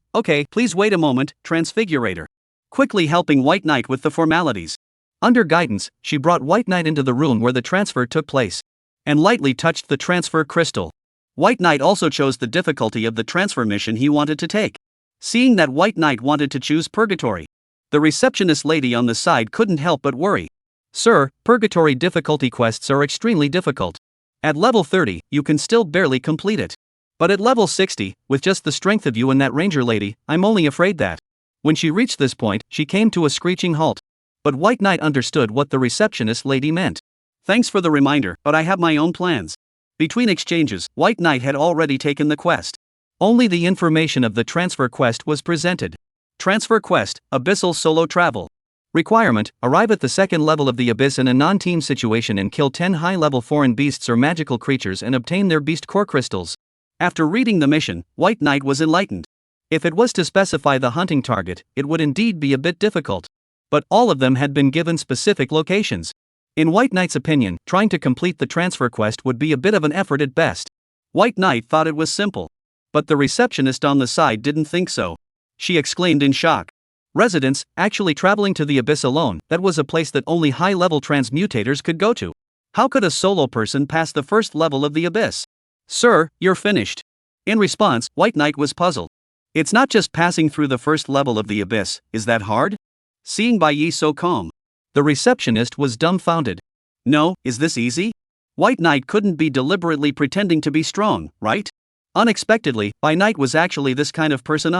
please wait a moment, Transfigurator. Quickly helping White Knight with the formalities. Under guidance, she brought White Knight into the room where the transfer took place. And lightly touched the transfer crystal. White Knight also chose the difficulty of the transfer mission he wanted to take. Seeing that White Knight wanted to choose Purgatory, the receptionist lady on the side couldn't help but worry. Sir, Purgatory difficulty quests are extremely difficult. At level 30, you can still barely complete it. But at level 60, with just the strength of you and that ranger lady, I'm only afraid that. When she reached this point, she came to a screeching halt. But White Knight understood what the receptionist lady meant. Thanks for the reminder, but I have my own plans. Between exchanges, White Knight had already taken the quest. Only the information of the transfer quest was presented. Transfer quest, Abyssal Solo Travel. Requirement: arrive at the second level of the Abyss in a non-team situation and kill 10 high-level foreign beasts or magical creatures and obtain their beast core crystals. After reading the mission, White Knight was enlightened. If it was to specify the hunting target, it would indeed be a bit difficult. But all of them had been given specific locations. In White Knight's opinion, trying to complete the transfer quest would be a bit of an effort at best. White Knight thought it was simple. But the receptionist on the side didn't think so. She exclaimed in shock. Residents, actually traveling to the Abyss alone, that was a place that only high-level transmutators could go to. How could a solo person pass the first level of the Abyss? Sir, you're finished. In response, White Knight was puzzled. It's not just passing through the first level of the Abyss, is that hard? Seeing Bai Yi so calm. The receptionist was dumbfounded. No, is this easy? White Knight couldn't be deliberately pretending to be strong, right? Unexpectedly, Bai Knight was actually this kind of person.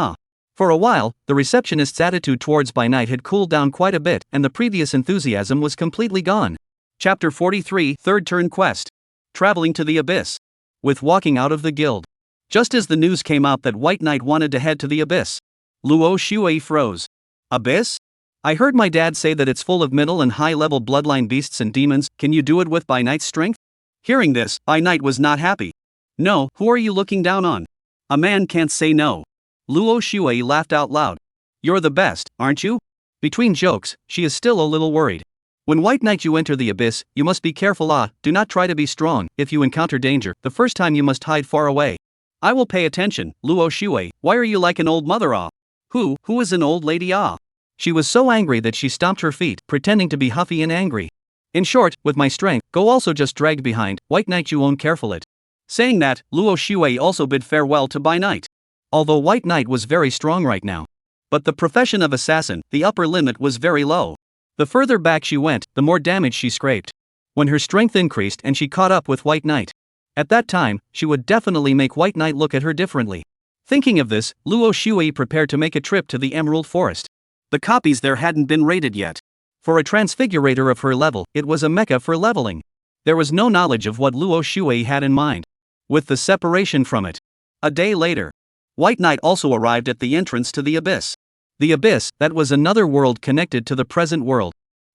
For a while, the receptionist's attitude towards Bai Knight had cooled down quite a bit and the previous enthusiasm was completely gone. Chapter 43, Third Turn Quest. Traveling to the Abyss. With walking out of the guild. Just as the news came out that White Knight wanted to head to the Abyss, Luo Shui froze. Abyss? I heard my dad say that it's full of middle and high-level bloodline beasts and demons. Can you do it with Bai Knight's strength? Hearing this, Bai Knight was not happy. No, who are you looking down on? A man can't say no. Luo Shui laughed out loud. You're the best, aren't you? Between jokes, she is still a little worried. When White Knight you enter the Abyss, you must be careful. Do not try to be strong. If you encounter danger, the first time you must hide far away. I will pay attention, Luo Shui. Why are you like an old mother? Who is an old lady? She was so angry that she stomped her feet, pretending to be huffy and angry. In short, with my strength, go also just dragged behind, White Knight you own careful it. Saying that, Luo Shui also bid farewell to Bai Knight. Although White Knight was very strong right now. But the profession of assassin, the upper limit was very low. The further back she went, the more damage she scraped. When her strength increased and she caught up with White Knight. At that time, she would definitely make White Knight look at her differently. Thinking of this, Luo Shui prepared to make a trip to the Emerald Forest. The copies there hadn't been rated yet. For a transfigurator of her level, it was a mecca for leveling. There was no knowledge of what Luo Shui had in mind. With the separation from it. A day later, White Knight also arrived at the entrance to the Abyss. The Abyss, that was another world connected to the present world.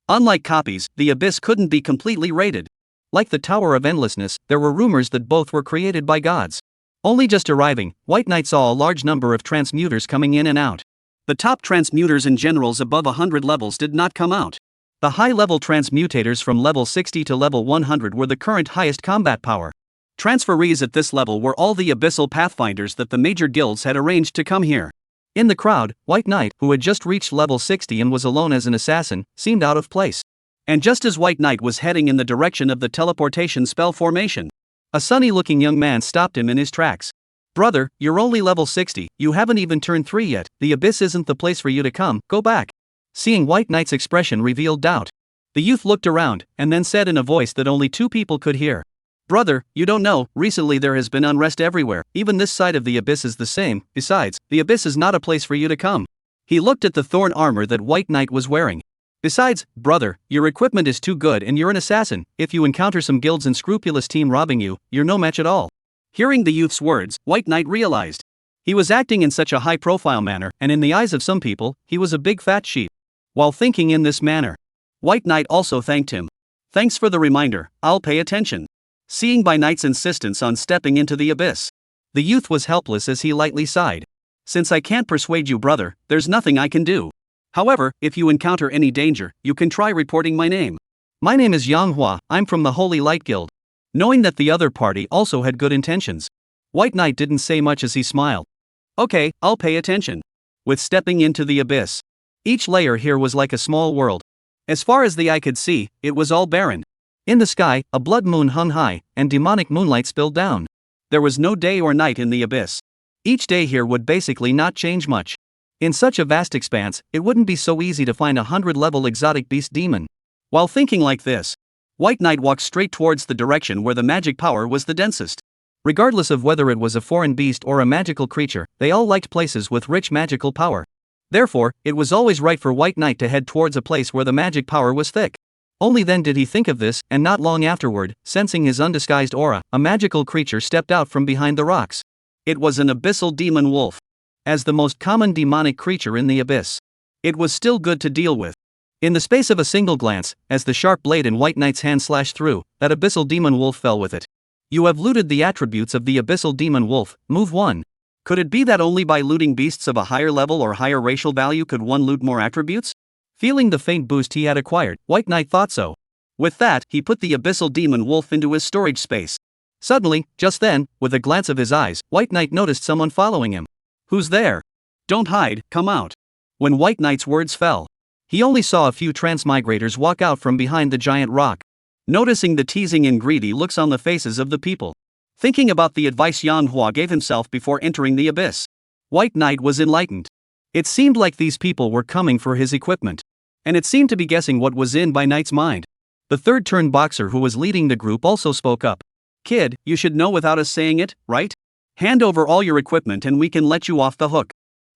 Unlike copies, the Abyss couldn't be completely rated. Like the Tower of Endlessness, there were rumors that both were created by gods. Only just arriving, White Knight saw a large number of transmuters coming in and out. The top transmuters and generals above 100 levels did not come out. The high-level transmutators from level 60 to level 100 were the current highest combat power. Transferees at this level were all the abyssal pathfinders that the major guilds had arranged to come here. In the crowd, White Knight, who had just reached level 60 and was alone as an assassin, seemed out of place. And just as White Knight was heading in the direction of the teleportation spell formation, a sunny-looking young man stopped him in his tracks. Brother, you're only level 60, you haven't even turned 3 yet, the Abyss isn't the place for you to come, go back. Seeing White Knight's expression revealed doubt. The youth looked around, and then said in a voice that only 2 people could hear. Brother, you don't know, recently there has been unrest everywhere, even this side of the Abyss is the same, besides, the Abyss is not a place for you to come. He looked at the thorn armor that White Knight was wearing. Besides, brother, your equipment is too good and you're an assassin, if you encounter some guild's unscrupulous team robbing you, you're no match at all. Hearing the youth's words, White Knight realized. He was acting in such a high-profile manner, and in the eyes of some people, he was a big fat sheep. While thinking in this manner, White Knight also thanked him. Thanks for the reminder, I'll pay attention. Seeing Bai Knight's insistence on stepping into the Abyss, the youth was helpless as he lightly sighed. Since I can't persuade you, brother, there's nothing I can do. However, if you encounter any danger, you can try reporting my name. My name is Manhwa, I'm from the Holy Light Guild. Knowing that the other party also had good intentions, White Knight didn't say much as he smiled. Okay, I'll pay attention. With stepping into the Abyss, each layer here was like a small world. As far as the eye could see, it was all barren. In the sky, a blood moon hung high, and demonic moonlight spilled down. There was no day or night in the Abyss. Each day here would basically not change much. In such a vast expanse, it wouldn't be so easy to find a 100-level exotic beast demon. While thinking like this, White Knight walked straight towards the direction where the magic power was the densest. Regardless of whether it was a foreign beast or a magical creature, they all liked places with rich magical power. Therefore, it was always right for White Knight to head towards a place where the magic power was thick. Only then did he think of this, and not long afterward, sensing his undisguised aura, a magical creature stepped out from behind the rocks. It was an abyssal demon wolf. As the most common demonic creature in the abyss, it was still good to deal with. In the space of a single glance, as the sharp blade in White Knight's hand slashed through, that abyssal demon wolf fell with it. You have looted the attributes of the abyssal demon wolf, move 1. Could it be that only by looting beasts of a higher level or higher racial value could one loot more attributes? Feeling the faint boost he had acquired, White Knight thought so. With that, he put the abyssal demon wolf into his storage space. Suddenly, just then, with a glance of his eyes, White Knight noticed someone following him. Who's there? Don't hide, come out. When White Knight's words fell, he only saw a few transmigrators walk out from behind the giant rock. Noticing the teasing and greedy looks on the faces of the people, thinking about the advice manhwa gave himself before entering the abyss, White Knight was enlightened. It seemed like these people were coming for his equipment, and it seemed to be guessing what was in by Knight's mind. The third-turn boxer who was leading the group also spoke up. Kid, you should know without us saying it, right? Hand over all your equipment and we can let you off the hook.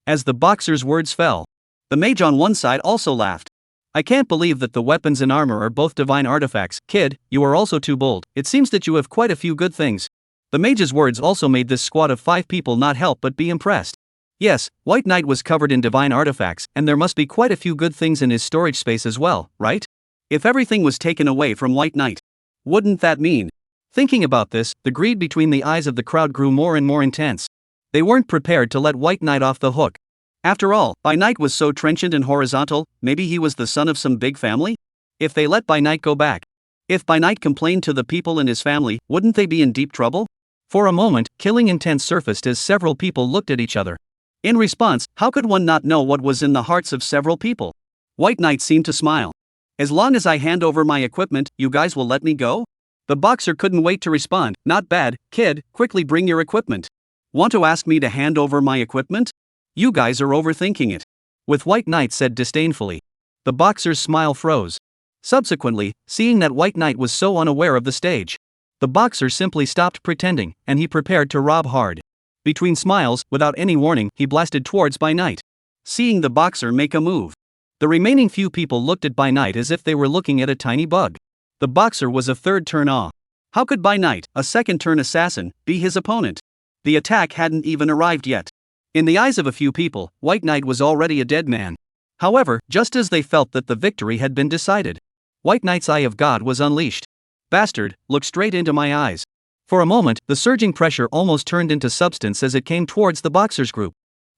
As the boxer's words fell, the mage on one side also laughed. I can't believe that the weapons and armor are both divine artifacts. Kid, you are also too bold. It seems that you have quite a few good things. The mage's words also made this squad of 5 people not help but be impressed. Yes, White Knight was covered in divine artifacts, and there must be quite a few good things in his storage space as well, right? If everything was taken away from White Knight, wouldn't that mean? Thinking about this, the greed between the eyes of the crowd grew more and more intense. They weren't prepared to let White Knight off the hook. After all, By Knight was so trenchant and horizontal, maybe he was the son of some big family? If they let By Knight go back, if By Knight complained to the people in his family, wouldn't they be in deep trouble? For a moment, killing intent surfaced as several people looked at each other. In response, how could one not know what was in the hearts of several people? White Knight seemed to smile. As long as I hand over my equipment, you guys will let me go? The boxer couldn't wait to respond. Not bad, kid, quickly bring your equipment. Want to ask me to hand over my equipment? You guys are overthinking it. With White Knight said disdainfully. The boxer's smile froze. Subsequently, seeing that White Knight was so unaware of the stage, the boxer simply stopped pretending, and he prepared to rob hard. Between smiles, without any warning, he blasted towards By Knight. Seeing the boxer make a move, the remaining few people looked at By Knight as if they were looking at a tiny bug. The boxer was a third-turn awe. How could By Knight, a second-turn assassin, be his opponent? The attack hadn't even arrived yet. In the eyes of a few people, White Knight was already a dead man. However, just as they felt that the victory had been decided, White Knight's eye of God was unleashed. Bastard, look straight into my eyes. For a moment, the surging pressure almost turned into substance as it came towards the boxer's group.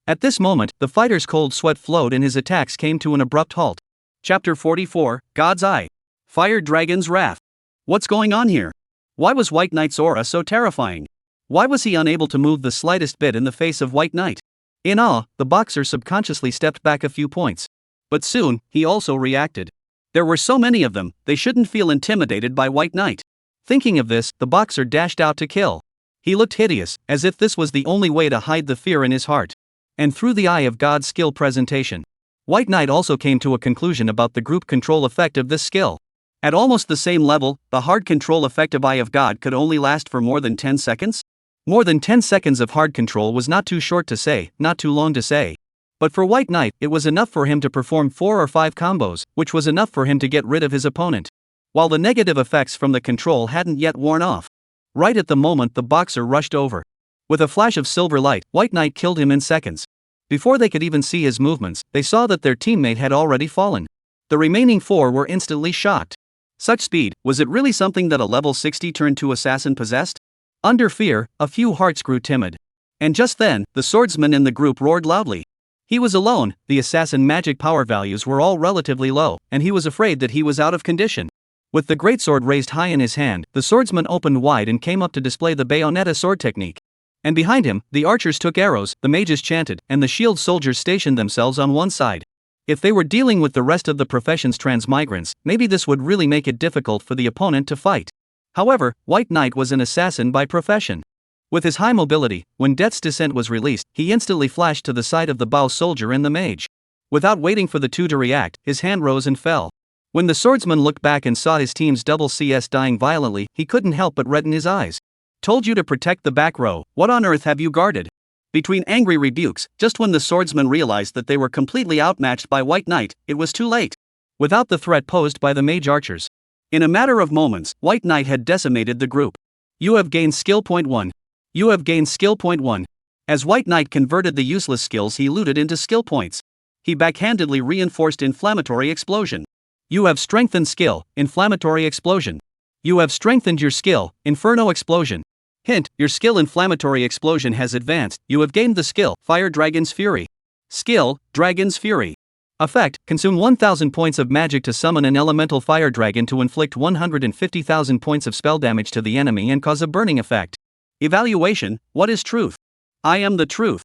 At this moment, the fighter's cold sweat flowed and his attacks came to an abrupt halt. Chapter 44, God's Eye. Fire Dragon's Wrath. What's going on here? Why was White Knight's aura so terrifying? Why was he unable to move the slightest bit in the face of White Knight? In awe, the boxer subconsciously stepped back a few points. But soon, he also reacted. There were so many of them, they shouldn't feel intimidated by White Knight. Thinking of this, the boxer dashed out to kill. He looked hideous, as if this was the only way to hide the fear in his heart. And through the eye of God's skill presentation, White Knight also came to a conclusion about the group control effect of this skill. At almost the same level, the hard control effect of Eye of God could only last for more than 10 seconds? More than 10 seconds of hard control was not too short to say, not too long to say. But for White Knight, it was enough for him to perform 4 or 5 combos, which was enough for him to get rid of his opponent. While the negative effects from the control hadn't yet worn off. Right at the moment the boxer rushed over. With a flash of silver light, White Knight killed him in seconds. Before they could even see his movements, they saw that their teammate had already fallen. The remaining 4 were instantly shocked. Such speed, was it really something that a level 60 turned 2 assassin possessed? Under fear, a few hearts grew timid. And just then, the swordsman in the group roared loudly. He was alone, the assassin magic power values were all relatively low, and he was afraid that he was out of condition. With the greatsword raised high in his hand, the swordsman opened wide and came up to display the bayonetta sword technique. And behind him, the archers took arrows, the mages chanted, and the shield soldiers stationed themselves on one side. If they were dealing with the rest of the profession's transmigrants, maybe this would really make it difficult for the opponent to fight. However, White Knight was an assassin by profession. With his high mobility, when Death's Descent was released, he instantly flashed to the side of the bow soldier and the mage. Without waiting for the two to react, his hand rose and fell. When the swordsman looked back and saw his team's double CS dying violently, he couldn't help but redden his eyes. Told you to protect the back row, what on earth have you guarded? Between angry rebukes, just when the swordsman realized that they were completely outmatched by White Knight, it was too late. Without the threat posed by the mage archers, In a matter of moments, White Knight had decimated the group. You have gained skill point 1. You have gained skill point 1. As White Knight converted the useless skills he looted into skill points, he backhandedly reinforced inflammatory explosion. You have strengthened skill, inflammatory explosion. You have strengthened your skill, inferno explosion. Hint, your skill inflammatory explosion has advanced. You have gained the skill, fire dragon's fury. Skill, dragon's fury. Effect, consume 1000 points of magic to summon an elemental fire dragon to inflict 150,000 points of spell damage to the enemy and cause a burning effect. Evaluation, what is truth? I am the truth.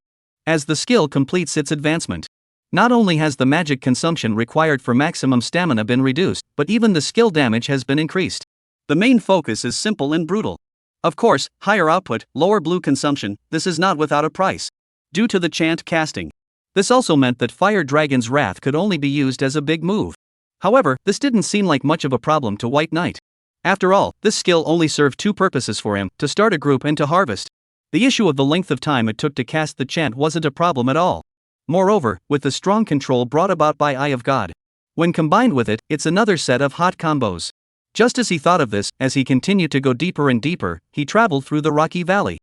As the skill completes its advancement, not only has the magic consumption required for maximum stamina been reduced, but even the skill damage has been increased. The main focus is simple and brutal. Of course, higher output, lower blue consumption, this is not without a price. Due to the chant casting. This also meant that Fire Dragon's Wrath could only be used as a big move. However, this didn't seem like much of a problem to White Knight. After all, this skill only served two purposes for him, to start a group and to harvest. The issue of the length of time it took to cast the chant wasn't a problem at all. Moreover, with the strong control brought about by Eye of God, when combined with it, it's another set of hot combos. Just as he thought of this, as he continued to go deeper and deeper, he traveled through the rocky valley.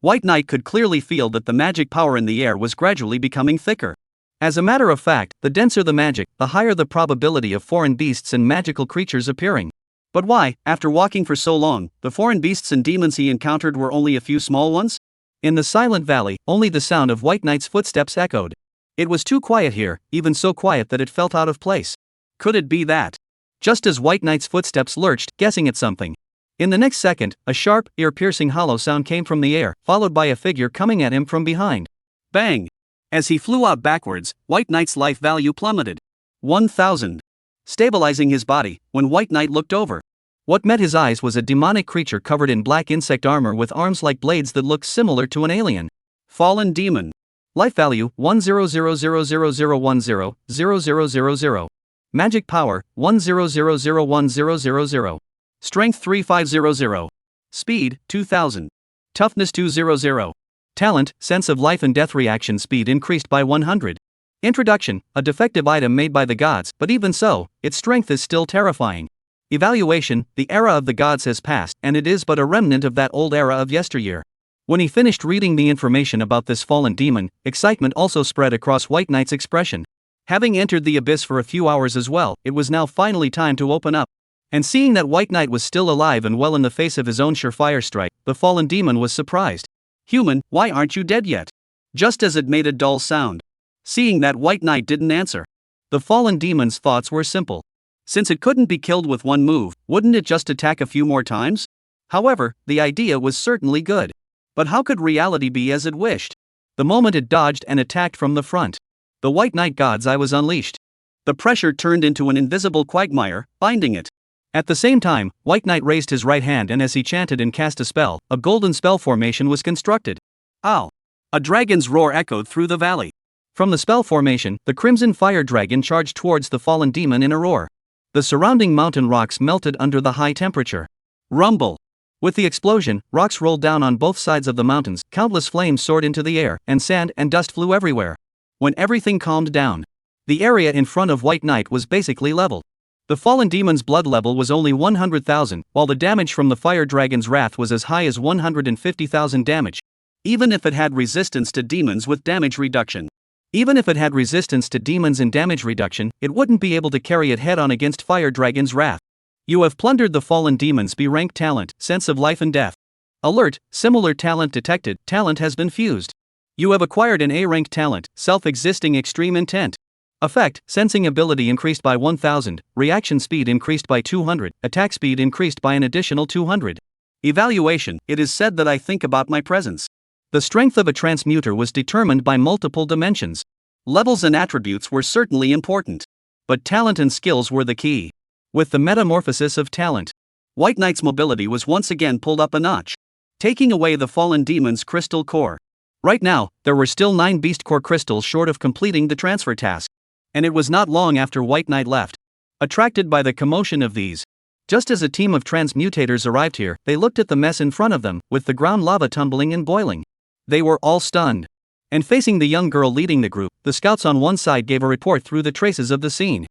White Knight could clearly feel that the magic power in the air was gradually becoming thicker. As a matter of fact, the denser the magic, the higher the probability of foreign beasts and magical creatures appearing. But why, after walking for so long, the foreign beasts and demons he encountered were only a few small ones? In the silent valley, only the sound of White Knight's footsteps echoed. It was too quiet here, even so quiet that it felt out of place. Could it be that? Just as White Knight's footsteps lurched, guessing at something. In the next second, a sharp, ear-piercing hollow sound came from the air, followed by a figure coming at him from behind. Bang! As he flew out backwards, White Knight's life value plummeted. 1,000. Stabilizing his body, when White Knight looked over, what met his eyes was a demonic creature covered in black insect armor with arms like blades that looked similar to an alien. Fallen demon. Life value 10000100000. Magic power 100010000. Strength 3500. Speed 2000. Toughness 200. Talent, sense of life and death reaction speed increased by 100. Introduction, a defective item made by the gods, but even so, its strength is still terrifying. Evaluation, the era of the gods has passed, and it is but a remnant of that old era of yesteryear. When he finished reading the information about this fallen demon, excitement also spread across White Knight's expression. Having entered the abyss for a few hours as well, it was now finally time to open up. And seeing that White Knight was still alive and well in the face of his own surefire strike, the fallen demon was surprised. Human, why aren't you dead yet? Just as it made a dull sound. Seeing that White Knight didn't answer, the fallen demon's thoughts were simple. Since it couldn't be killed with one move, wouldn't it just attack a few more times? However, the idea was certainly good. But how could reality be as it wished? The moment it dodged and attacked from the front, the White Knight God's eye was unleashed. The pressure turned into an invisible quagmire, binding it. At the same time, White Knight raised his right hand and as he chanted and cast a spell, a golden spell formation was constructed. Ow! A dragon's roar echoed through the valley. From the spell formation, the crimson fire dragon charged towards the fallen demon in a roar. The surrounding mountain rocks melted under the high temperature. Rumble! With the explosion, rocks rolled down on both sides of the mountains, countless flames soared into the air, and sand and dust flew everywhere. When everything calmed down, the area in front of White Knight was basically level. The fallen demon's blood level was only 100,000, while the damage from the fire dragon's wrath was as high as 150,000 damage. Even if it had resistance to demons with damage reduction. Even if it had resistance to demons and damage reduction, it wouldn't be able to carry it head-on against Fire Dragon's Wrath. You have plundered the fallen demon's B-rank talent, Sense of Life and Death. Alert, similar talent detected, talent has been fused. You have acquired an A-rank talent, Self-Existing Extreme Intent. Effect, sensing ability increased by 1000, reaction speed increased by 200, attack speed increased by an additional 200. Evaluation, it is said that I think about my presence. The strength of a transmuter was determined by multiple dimensions. Levels and attributes were certainly important. But talent and skills were the key. With the metamorphosis of talent, White Knight's mobility was once again pulled up a notch, taking away the fallen demon's crystal core. Right now, there were still 9 beast core crystals short of completing the transfer task. And it was not long after White Knight left. Attracted by the commotion of these, just as a team of transmutators arrived here, they looked at the mess in front of them, with the ground lava tumbling and boiling. They were all stunned. And facing the young girl leading the group, the scouts on one side gave a report through the traces of the scene.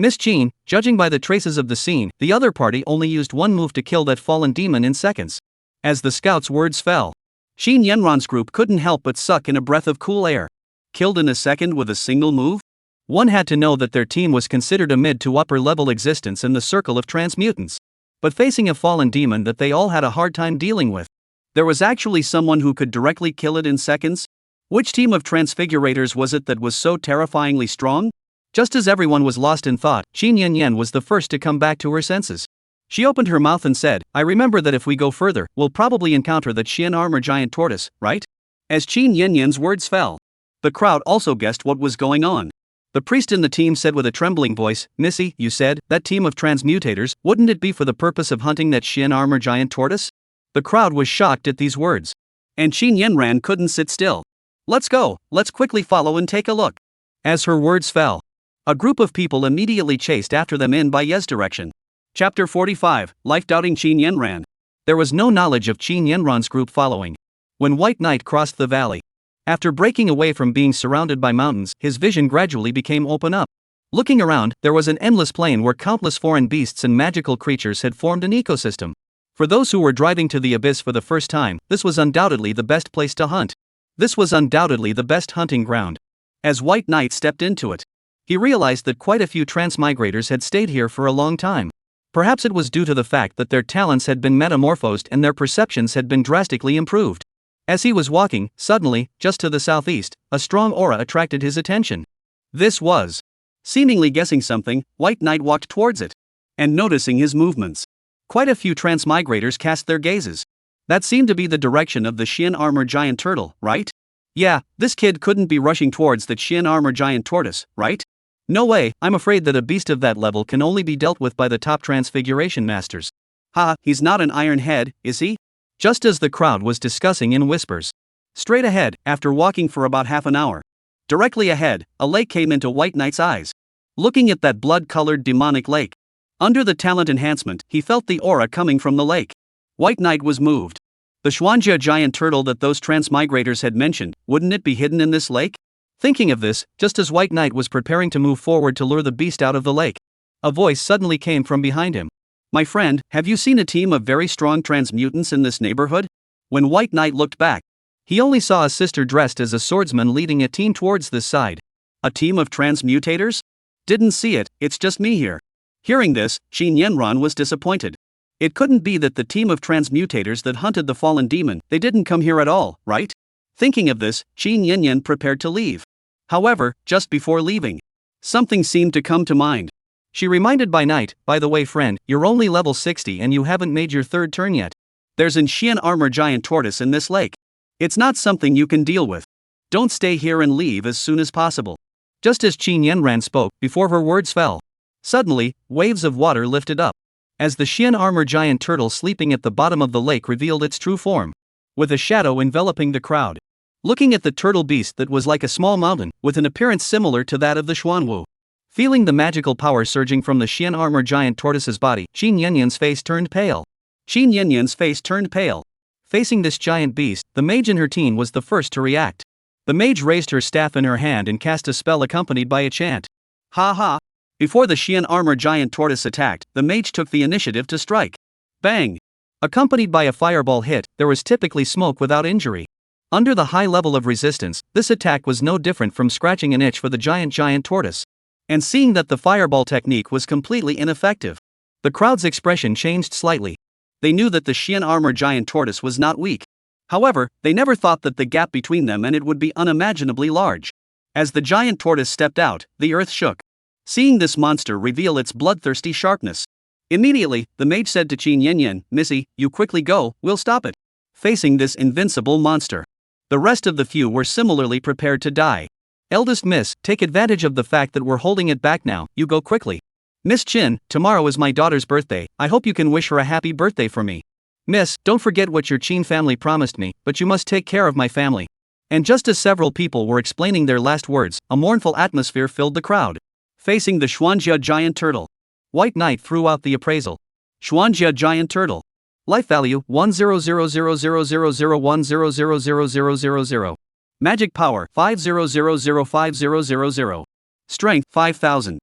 Miss Jean, judging by the traces of the scene, the other party only used one move to kill that fallen demon in seconds. As the scout's words fell, Shin Yenran's group couldn't help but suck in a breath of cool air. Killed in a second with a single move? One had to know that their team was considered a mid to upper level existence in the circle of transmutants. But facing a fallen demon that they all had a hard time dealing with, there was actually someone who could directly kill it in seconds? Which team of transfigurators was it that was so terrifyingly strong? Just as everyone was lost in thought, Shin Yenyan was the first to come back to her senses. She opened her mouth and said, "I remember that if we go further, we'll probably encounter that Shin armor giant tortoise, right?" As Shin Yenyan's words fell, the crowd also guessed what was going on. The priest in the team said with a trembling voice, "Missy, you said, that team of transmutators, wouldn't it be for the purpose of hunting that Shin armor giant tortoise?" The crowd was shocked at these words. And Shin Yenran couldn't sit still. "Let's go, let's quickly follow and take a look." As her words fell, a group of people immediately chased after them in Baiye's direction. Chapter 45, Life-Doubting Shin Yenran. There was no knowledge of Shin Yenran's group following. When White Knight crossed the valley, after breaking away from being surrounded by mountains, his vision gradually became open up. Looking around, there was an endless plain where countless foreign beasts and magical creatures had formed an ecosystem. For those who were driving to the abyss for the first time, this was undoubtedly the best place to hunt. This was undoubtedly the best hunting ground. As White Knight stepped into it, he realized that quite a few transmigrators had stayed here for a long time. Perhaps it was due to the fact that their talents had been metamorphosed and their perceptions had been drastically improved. As he was walking, suddenly, just to the southeast, a strong aura attracted his attention. This was. Seemingly guessing something, White Knight walked towards it. And noticing his movements, quite a few transmigrators cast their gazes. That seemed to be the direction of the Shin armor giant turtle, right? Yeah, this kid couldn't be rushing towards that Shin armor giant tortoise, right? No way, I'm afraid that a beast of that level can only be dealt with by the top transfiguration masters. Ha, he's not an iron head, is he? Just as the crowd was discussing in whispers. Straight ahead, after walking for about half an hour, directly ahead, a lake came into White Knight's eyes. Looking at that blood-colored demonic lake, under the talent enhancement, he felt the aura coming from the lake. White Knight was moved. The Xuanjia giant turtle that those transmigrators had mentioned, wouldn't it be hidden in this lake? Thinking of this, just as White Knight was preparing to move forward to lure the beast out of the lake, a voice suddenly came from behind him. "My friend, have you seen a team of very strong transmutants in this neighborhood?" When White Knight looked back, he only saw a sister dressed as a swordsman leading a team towards this side. A team of transmutators? Didn't see it, it's just me here. Hearing this, Shin Yenran was disappointed. It couldn't be that the team of transmutators that hunted the fallen demon, they didn't come here at all, right? Thinking of this, Shin Yenyan prepared to leave. However, just before leaving, something seemed to come to mind. She reminded by night, "By the way friend, you're only level 60 and you haven't made your third turn yet. There's an Shin armor giant tortoise in this lake. It's not something you can deal with. Don't stay here and leave as soon as possible." Just as Shin Yenran spoke, before her words fell, suddenly, waves of water lifted up. As the Shin armor giant turtle sleeping at the bottom of the lake revealed its true form, with a shadow enveloping the crowd. Looking at the turtle beast that was like a small mountain, with an appearance similar to that of the Xuanwu. Feeling the magical power surging from the Shin armor giant tortoise's body, Shin Yenyan's face turned pale. Shin Yenyan's face turned pale. Facing this giant beast, the mage in her team was the first to react. The mage raised her staff in her hand and cast a spell accompanied by a chant. Ha ha! Before the Shin armor giant tortoise attacked, the mage took the initiative to strike. Bang! Accompanied by a fireball hit, there was typically smoke without injury. Under the high level of resistance, this attack was no different from scratching an itch for the giant tortoise. And seeing that the fireball technique was completely ineffective, the crowd's expression changed slightly. They knew that the Shin armor giant tortoise was not weak. However, they never thought that the gap between them and it would be unimaginably large. As the giant tortoise stepped out, the earth shook. Seeing this monster reveal its bloodthirsty sharpness, immediately, the mage said to Shin Yenyan, "Missy, you quickly go, we'll stop it." Facing this invincible monster, the rest of the few were similarly prepared to die. "Eldest Miss, take advantage of the fact that we're holding it back now, you go quickly. Miss Chin, tomorrow is my daughter's birthday, I hope you can wish her a happy birthday for me. Miss, don't forget what your Chin family promised me, but you must take care of my family." And just as several people were explaining their last words, a mournful atmosphere filled the crowd. Facing the Xuanjia giant turtle, White Knight threw out the appraisal. Xuanjia giant turtle. Life value 100000010000000. Magic power 500050000. Strength 5000.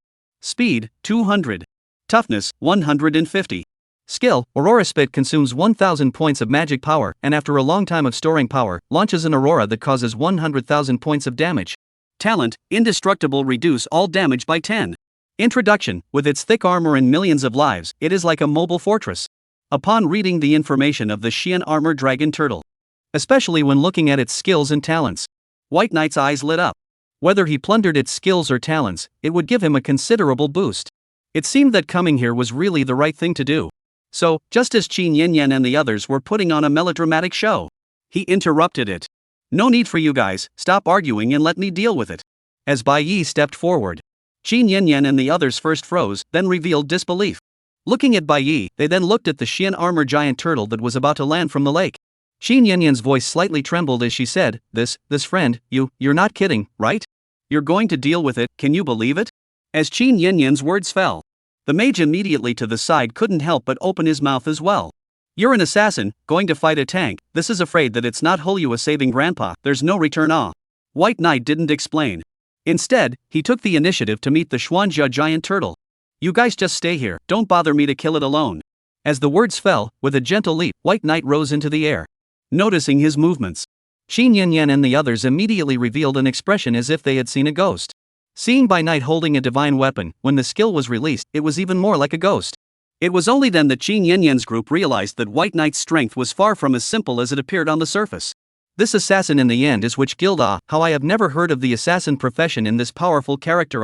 Speed, 200. Toughness, 150. Skill, Aurora Spit consumes 1000 points of magic power and after a long time of storing power, launches an aurora that causes 100,000 points of damage. Talent, Indestructible reduce all damage by 10. Introduction, with its thick armor and millions of lives, it is like a mobile fortress. Upon reading the information of the Xian Armor Dragon Turtle, especially when looking at its skills and talents, White Knight's eyes lit up. Whether he plundered its skills or talents, it would give him a considerable boost. It seemed that coming here was really the right thing to do. So, just as Qin Yanyan and the others were putting on a melodramatic show, he interrupted it. No need for you guys, stop arguing and let me deal with it. As Bai Yi stepped forward, Qin Yanyan and the others first froze, then revealed disbelief. Looking at Bai Yi, they then looked at the Xian Armor Giant Turtle that was about to land from the lake. Qin Yanyan's voice slightly trembled as she said, This friend, you're not kidding, right? You're going to deal with it, can you believe it? As Qin Yanyan's words fell, the mage immediately to the side couldn't help but open his mouth as well. You're an assassin, going to fight a tank, this is afraid that it's not Hulyua saving grandpa, there's no return. White Knight didn't explain. Instead, he took the initiative to meet the Xuanjia Giant Turtle. You guys just stay here, don't bother me to kill it alone. As the words fell, with a gentle leap, White Knight rose into the air. Noticing his movements, Qin Yanyan and the others immediately revealed an expression as if they had seen a ghost. Seeing Bai Knight holding a divine weapon, when the skill was released, it was even more like a ghost. It was only then that Qin Yanyan's group realized that White Knight's strength was far from as simple as it appeared on the surface. This assassin in the end is which guild how I have never heard of the assassin profession in this powerful character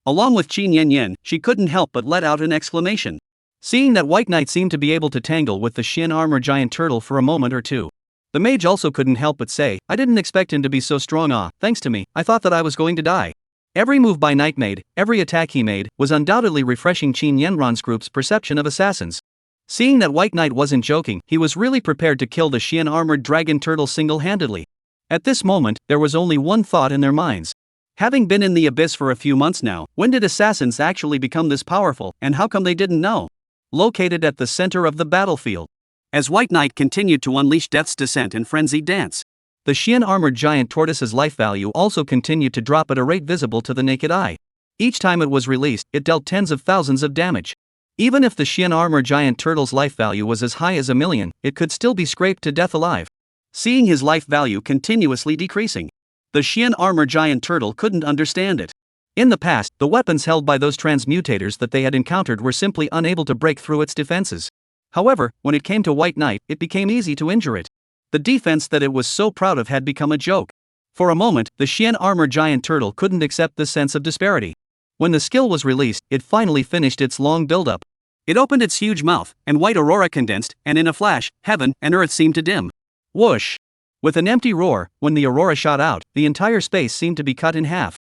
Along with Qin Yanyan, she couldn't help but let out an exclamation. Seeing that White Knight seemed to be able to tangle with the Xian Armor Giant Turtle for a moment or two, the mage also couldn't help but say, I didn't expect him to be so strong thanks to me, I thought that I was going to die. Every move Bai Knight made, every attack he made, was undoubtedly refreshing Qin Yanran's group's perception of assassins. Seeing that White Knight wasn't joking, he was really prepared to kill the Xian Armored Dragon Turtle single-handedly. At this moment, there was only one thought in their minds. Having been in the abyss for a few months now, when did assassins actually become this powerful, and how come they didn't know? Located at the center of the battlefield. As White Knight continued to unleash Death's Descent and frenzied dance, the Xian Armored Giant Tortoise's life value also continued to drop at a rate visible to the naked eye. Each time it was released, it dealt tens of thousands of damage. Even if the Xian Armor Giant Turtle's life value was as high as 1,000,000, it could still be scraped to death alive. Seeing his life value continuously decreasing, the Xian Armor Giant Turtle couldn't understand it. In the past, the weapons held by those transmutators that they had encountered were simply unable to break through its defenses. However, when it came to White Knight, it became easy to injure it. The defense that it was so proud of had become a joke. For a moment, the Xian Armor Giant Turtle couldn't accept this sense of disparity. When the skill was released, it finally finished its long build-up. It opened its huge mouth, and white aurora condensed, and in a flash, heaven and earth seemed to dim. Whoosh! With an empty roar, when the aurora shot out, the entire space seemed to be cut in half.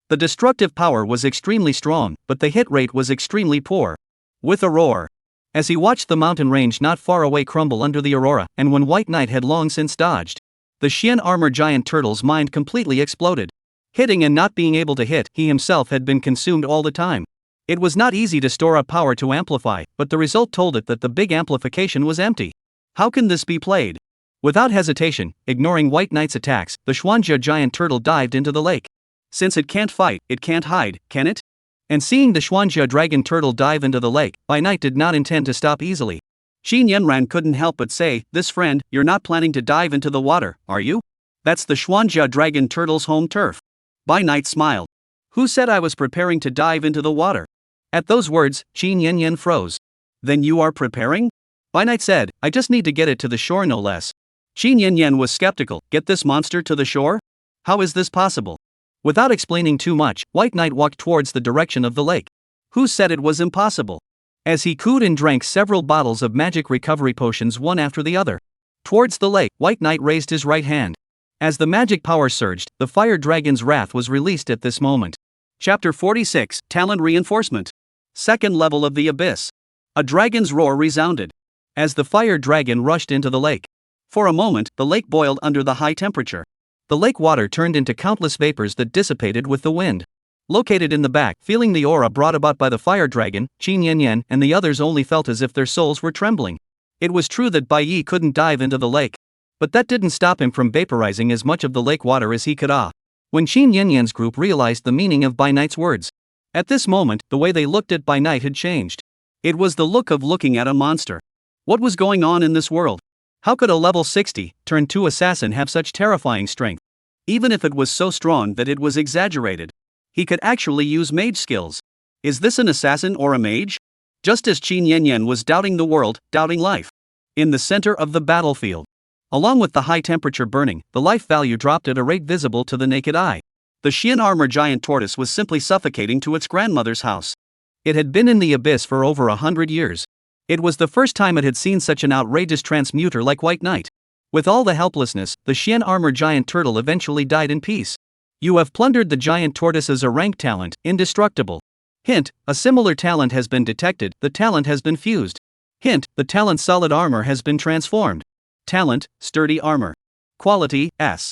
The destructive power was extremely strong, but the hit rate was extremely poor. With a roar, as he watched the mountain range not far away crumble under the aurora, and when White Knight had long since dodged, the Xian Armor Giant Turtle's mind completely exploded. Hitting and not being able to hit, he himself had been consumed all the time. It was not easy to store up power to amplify, but the result told it that the big amplification was empty. How can this be played? Without hesitation, ignoring White Knight's attacks, the Xuanjia Giant Turtle dived into the lake. Since it can't fight, it can't hide, can it? And seeing the Xuanjia Dragon Turtle dive into the lake, Bai Knight did not intend to stop easily. Qin Yanran couldn't help but say, This friend, you're not planning to dive into the water, are you? That's the Xuanjia Dragon Turtle's home turf. Bai Knight smiled. Who said I was preparing to dive into the water? At those words, Qin Yanyan froze. Then you are preparing? Bai Knight said, I just need to get it to the shore no less. Qin Yanyan was skeptical, get this monster to the shore? How is this possible? Without explaining too much, White Knight walked towards the direction of the lake. Who said it was impossible? As he cooed and drank several bottles of magic recovery potions one after the other. Towards the lake, White Knight raised his right hand. As the magic power surged, the fire dragon's wrath was released at this moment. Chapter 46, Talent Reinforcement. Second level of the abyss. A dragon's roar resounded as the fire dragon rushed into the lake. For a moment, the lake boiled under the high temperature. The lake water turned into countless vapors that dissipated with the wind. Located in the back, feeling the aura brought about by the fire dragon, Qin Yanyan and the others only felt as if their souls were trembling. It was true that Bai Yi couldn't dive into the lake, but that didn't stop him from vaporizing as much of the lake water as he could. When Qin Yanyan's group realized the meaning of Bai Knight's words, At this moment, the way they looked at by night had changed. It was the look of looking at a monster. What was going on in this world? How could a level 60, turn 2 assassin have such terrifying strength? Even if it was so strong that it was exaggerated. He could actually use mage skills. Is this an assassin or a mage? Just as Qin Yanyan was doubting the world, doubting life. In the center of the battlefield. Along with the high temperature burning, the life value dropped at a rate visible to the naked eye. The Xian armor giant tortoise was simply suffocating to its grandmother's house. It had been in the abyss for over 100 years. It was the first time it had seen such an outrageous transmuter like White Knight. With all the helplessness, the Xian armor giant turtle eventually died in peace. You have plundered the giant tortoise as a rank talent, indestructible. Hint, a similar talent has been detected, the talent has been fused. Hint, the talent's solid armor has been transformed. Talent, sturdy armor. Quality, S.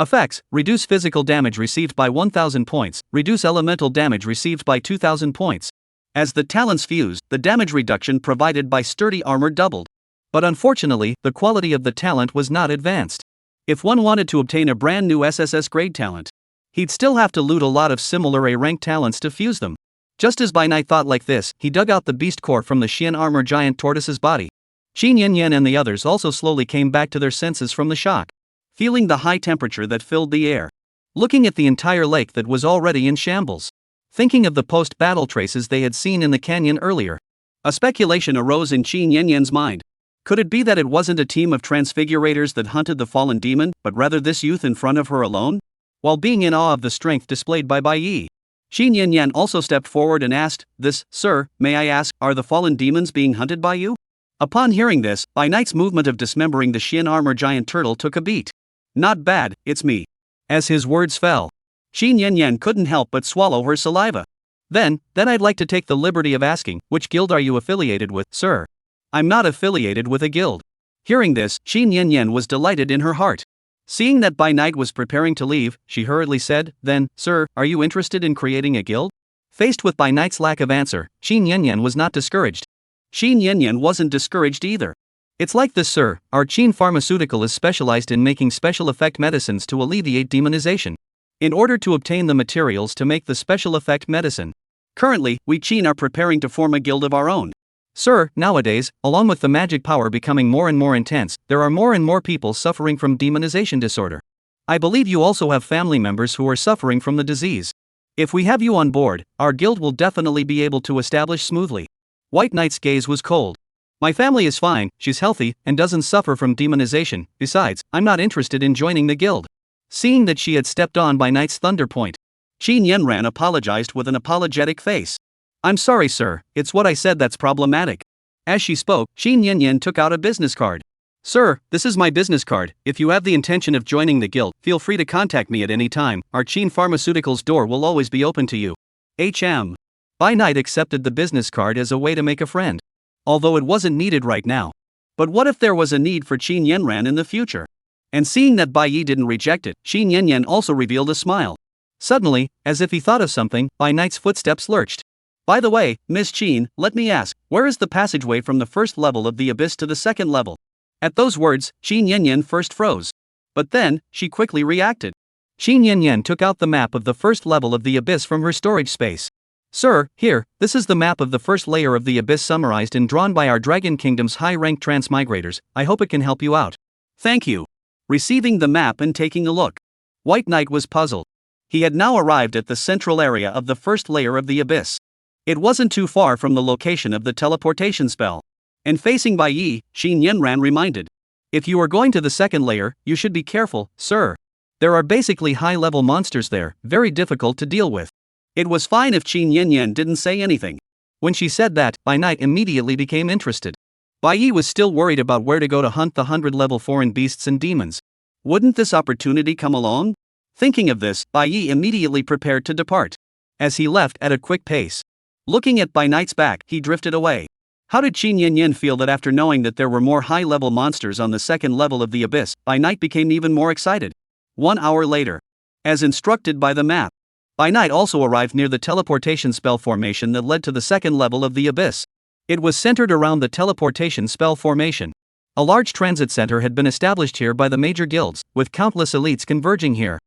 Effects, reduce physical damage received by 1000 points, reduce elemental damage received by 2000 points. As the talents fused, the damage reduction provided by sturdy armor doubled. But unfortunately, the quality of the talent was not advanced. If one wanted to obtain a brand new SSS grade talent, he'd still have to loot a lot of similar A-rank talents to fuse them. Just as By Night thought like this, he dug out the beast core from the Xian armor giant tortoise's body. Qin Yanyan and the others also slowly came back to their senses from the shock, feeling the high temperature that filled the air, looking at the entire lake that was already in shambles, thinking of the post-battle traces they had seen in the canyon earlier. A speculation arose in Qin Yanyan's mind. Could it be that it wasn't a team of transfigurators that hunted the fallen demon, but rather this youth in front of her alone? While being in awe of the strength displayed by Bai Yi, Qin Yanyan also stepped forward and asked, Sir, may I ask, are the fallen demons being hunted by you? Upon hearing this, By Night's movement of dismembering the Xian armor giant turtle took a beat. Not bad, it's me. As his words fell, Qin Yanyan couldn't help but swallow her saliva. Then I'd like to take the liberty of asking, which guild are you affiliated with, sir? I'm not affiliated with a guild. Hearing this, Qin Yanyan was delighted in her heart. Seeing that By Night was preparing to leave, she hurriedly said, Then, sir, are you interested in creating a guild? Faced with By Night's lack of answer, Qin Yanyan was not discouraged. Qin Yanyan wasn't discouraged either. It's like this, sir, our Qin Pharmaceutical is specialized in making special effect medicines to alleviate demonization. In order to obtain the materials to make the special effect medicine, currently, we Qin are preparing to form a guild of our own. Sir, nowadays, along with the magic power becoming more and more intense, there are more and more people suffering from demonization disorder. I believe you also have family members who are suffering from the disease. If we have you on board, our guild will definitely be able to establish smoothly. White Knight's gaze was cold. My family is fine, she's healthy, and doesn't suffer from demonization. Besides, I'm not interested in joining the guild. Seeing that she had stepped on By Night's thunder point, Qin Yanran apologized with an apologetic face. I'm sorry, sir, it's what I said that's problematic. As she spoke, Qin Yanyan took out a business card. Sir, this is my business card. If you have the intention of joining the guild, feel free to contact me at any time. Our Qin Pharmaceuticals door will always be open to you. HM. By Night accepted the business card as a way to make a friend. Although it wasn't needed right now. But what if there was a need for Qin Yanran in the future? And seeing that Bai Yi didn't reject it, Qin Yanyan also revealed a smile. Suddenly, as if he thought of something, By Night's footsteps lurched. By the way, Miss Qin, let me ask, where is the passageway from the first level of the abyss to the second level? At those words, Qin Yanyan first froze. But then, she quickly reacted. Qin Yanyan took out the map of the first level of the abyss from her storage space. Sir, here, this is the map of the first layer of the abyss summarized and drawn by our Dragon Kingdom's high-ranked transmigrators. I hope it can help you out. Thank you. Receiving the map and taking a look, White Knight was puzzled. He had now arrived at the central area of the first layer of the abyss. It wasn't too far from the location of the teleportation spell. And facing Bai Yi, Qin Yanran reminded. If you are going to the second layer, you should be careful, sir. There are basically high-level monsters there, very difficult to deal with. It was fine if Qin Yanyan didn't say anything. When she said that, By Night immediately became interested. Bai Yi was still worried about where to go to hunt the 100-level foreign beasts and demons. Wouldn't this opportunity come along? Thinking of this, Bai Yi immediately prepared to depart. As he left at a quick pace, looking at By Night's back, he drifted away. How did Qin Yanyan feel that after knowing that there were more high-level monsters on the second level of the abyss, By Night became even more excited? 1 hour later, as instructed by the map, By Night also arrived near the teleportation spell formation that led to the second level of the abyss. It was centered around the teleportation spell formation. A large transit center had been established here by the major guilds, with countless elites converging here.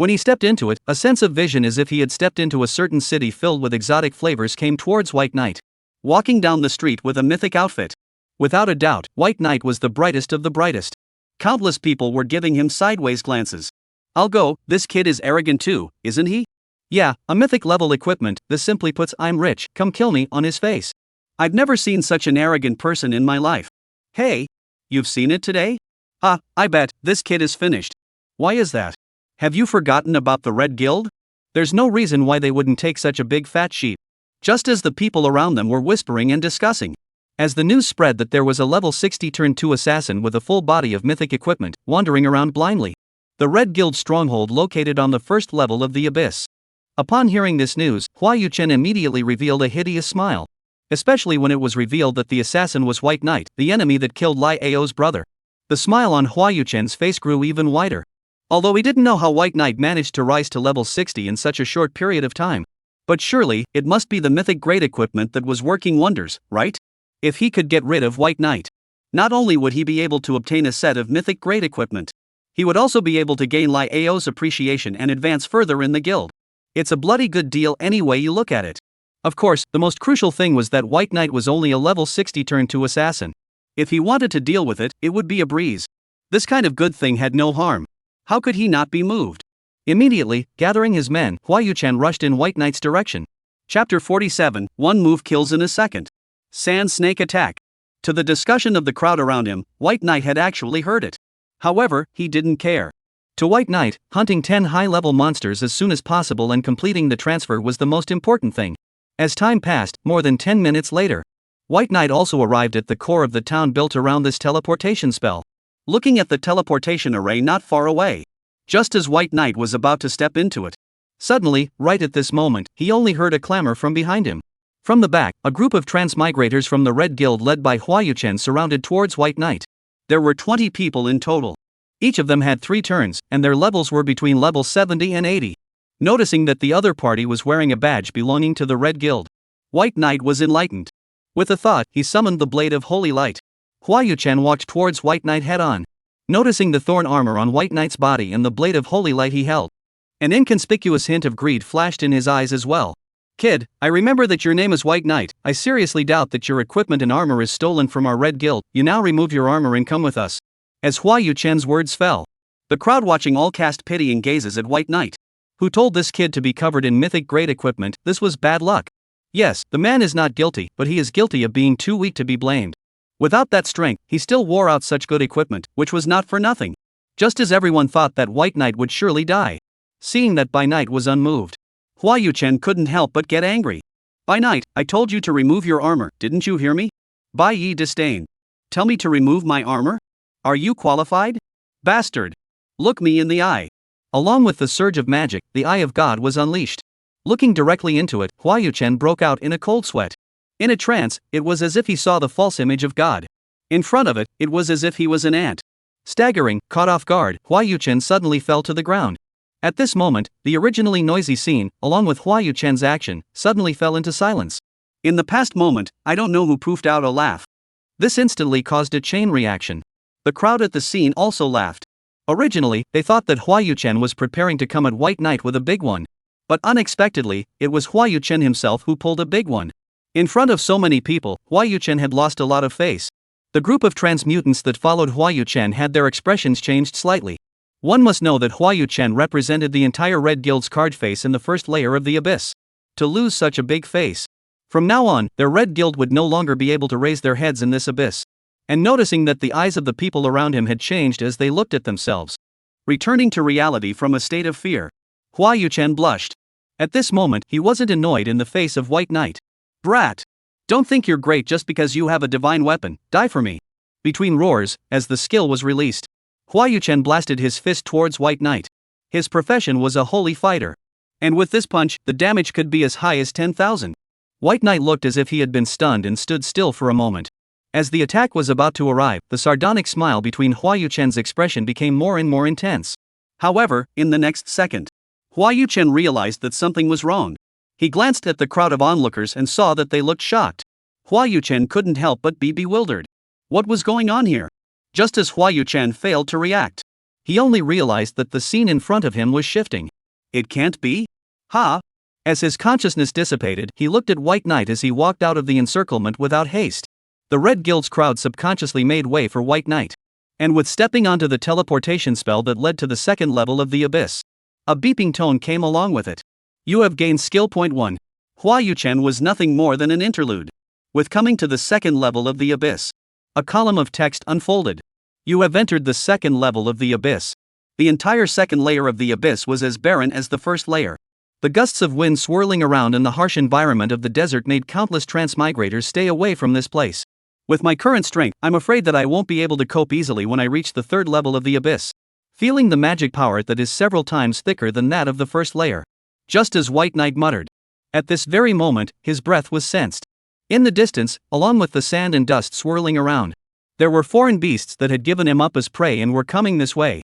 When he stepped into it, a sense of vision as if he had stepped into a certain city filled with exotic flavors came towards White Knight, walking down the street with a mythic outfit. Without a doubt, White Knight was the brightest of the brightest. Countless people were giving him sideways glances. I'll go, this kid is arrogant too, isn't he? Yeah, a mythic level equipment, this simply puts I'm rich, come kill me on his face. I've never seen such an arrogant person in my life. Hey, you've seen it today? I bet, this kid is finished. Why is that? Have you forgotten about the Red Guild? There's no reason why they wouldn't take such a big fat sheep. Just as the people around them were whispering and discussing. As the news spread that there was a level 60 turn 2 assassin with a full body of mythic equipment, wandering around blindly. The Red Guild stronghold located on the first level of the abyss. Upon hearing this news, Hua Yuchen immediately revealed a hideous smile. Especially when it was revealed that the assassin was White Knight, the enemy that killed Lai Ao's brother. The smile on Hua Yuchen's face grew even wider. Although he didn't know how White Knight managed to rise to level 60 in such a short period of time. But surely, it must be the mythic grade equipment that was working wonders, right? If he could get rid of White Knight, not only would he be able to obtain a set of mythic grade equipment, he would also be able to gain Lai Ao's appreciation and advance further in the guild. It's a bloody good deal any way you look at it. Of course, the most crucial thing was that White Knight was only a level 60 turn 2 assassin. If he wanted to deal with it, it would be a breeze. This kind of good thing had no harm. How could he not be moved? Immediately, gathering his men, Hua Yuchen rushed in White Knight's direction. Chapter 47, One move kills in a second. Sand snake attack. To the discussion of the crowd around him, White Knight had actually heard it. However, he didn't care. To White Knight, hunting 10 high-level monsters as soon as possible and completing the transfer was the most important thing. As time passed, more than 10 minutes later, White Knight also arrived at the core of the town built around this teleportation spell. Looking at the teleportation array not far away. Just as White Knight was about to step into it. Suddenly, right at this moment, he only heard a clamor from behind him. From the back, a group of transmigrators from the Red Guild led by Hua Yuchen surrounded towards White Knight. There were 20 people in total. Each of them had 3 turns, and their levels were between level 70 and 80. Noticing that the other party was wearing a badge belonging to the Red Guild, White Knight was enlightened. With a thought, he summoned the Blade of Holy Light. Hua Yuchen walked towards White Knight head-on. Noticing the thorn armor on White Knight's body and the Blade of Holy Light he held, an inconspicuous hint of greed flashed in his eyes as well. Kid, I remember that your name is White Knight. I seriously doubt that your equipment and armor is stolen from our Red Guild. You now remove your armor and come with us. As Hua Yuchen's words fell, the crowd watching all cast pitying gazes at White Knight. Who told this kid to be covered in mythic grade equipment? This was bad luck. Yes, the man is not guilty, but he is guilty of being too weak to be blamed. Without that strength, he still wore out such good equipment, which was not for nothing. Just as everyone thought that White Knight would surely die. Seeing that By Night was unmoved, Hua Yuchen couldn't help but get angry. By Night, I told you to remove your armor, didn't you hear me? By Yi disdain. Tell me to remove my armor? Are you qualified? Bastard. Look me in the eye. Along with the surge of magic, the Eye of God was unleashed. Looking directly into it, Hua Yuchen broke out in a cold sweat. In a trance, it was as if he saw the false image of God. In front of it, it was as if he was an ant. Staggering, caught off guard, Hua Yuchen suddenly fell to the ground. At this moment, the originally noisy scene, along with Hua Yuchen's action, suddenly fell into silence. In the past moment, I don't know who poofed out a laugh. This instantly caused a chain reaction. The crowd at the scene also laughed. Originally, they thought that Hua Yuchen was preparing to come at White Knight with a big one. But unexpectedly, it was Hua Yuchen himself who pulled a big one. In front of so many people, Hua Yuchen had lost a lot of face. The group of transmutants that followed Hua Yuchen had their expressions changed slightly. One must know that Hua Yuchen represented the entire Red Guild's card face in the first layer of the abyss. To lose such a big face. From now on, their Red Guild would no longer be able to raise their heads in this abyss. And noticing that the eyes of the people around him had changed as they looked at themselves, returning to reality from a state of fear, Hua Yuchen blushed. At this moment, he wasn't annoyed in the face of White Knight. Brat! Don't think you're great just because you have a divine weapon, die for me. Between roars, as the skill was released, Hua Yuchen blasted his fist towards White Knight. His profession was a holy fighter. And with this punch, the damage could be as high as 10,000. White Knight looked as if he had been stunned and stood still for a moment. As the attack was about to arrive, the sardonic smile between Hua Yuchen's expression became more and more intense. However, in the next second, Hua Yuchen realized that something was wrong. He glanced at the crowd of onlookers and saw that they looked shocked. Hua Yuchen couldn't help but be bewildered. What was going on here? Just as Hua Yuchen failed to react, He only realized that the scene in front of him was shifting. It can't be? Ha! As his consciousness dissipated, he looked at White Knight as he walked out of the encirclement without haste. The Red Guild's crowd subconsciously made way for White Knight. And with stepping onto the teleportation spell that led to the second level of the abyss, a beeping tone came along with it. You have gained skill point 1. Hua Yuchen was nothing more than an interlude. With coming to the second level of the abyss, a column of text unfolded. You have entered the second level of the abyss. The entire second layer of the abyss was as barren as the first layer. The gusts of wind swirling around in the harsh environment of the desert made countless transmigrators stay away from this place. With my current strength, I'm afraid that I won't be able to cope easily when I reach the third level of the abyss. Feeling the magic power that is several times thicker than that of the first layer. Just as White Knight muttered. At this very moment, his breath was sensed. In the distance, along with the sand and dust swirling around, there were foreign beasts that had given him up as prey and were coming this way.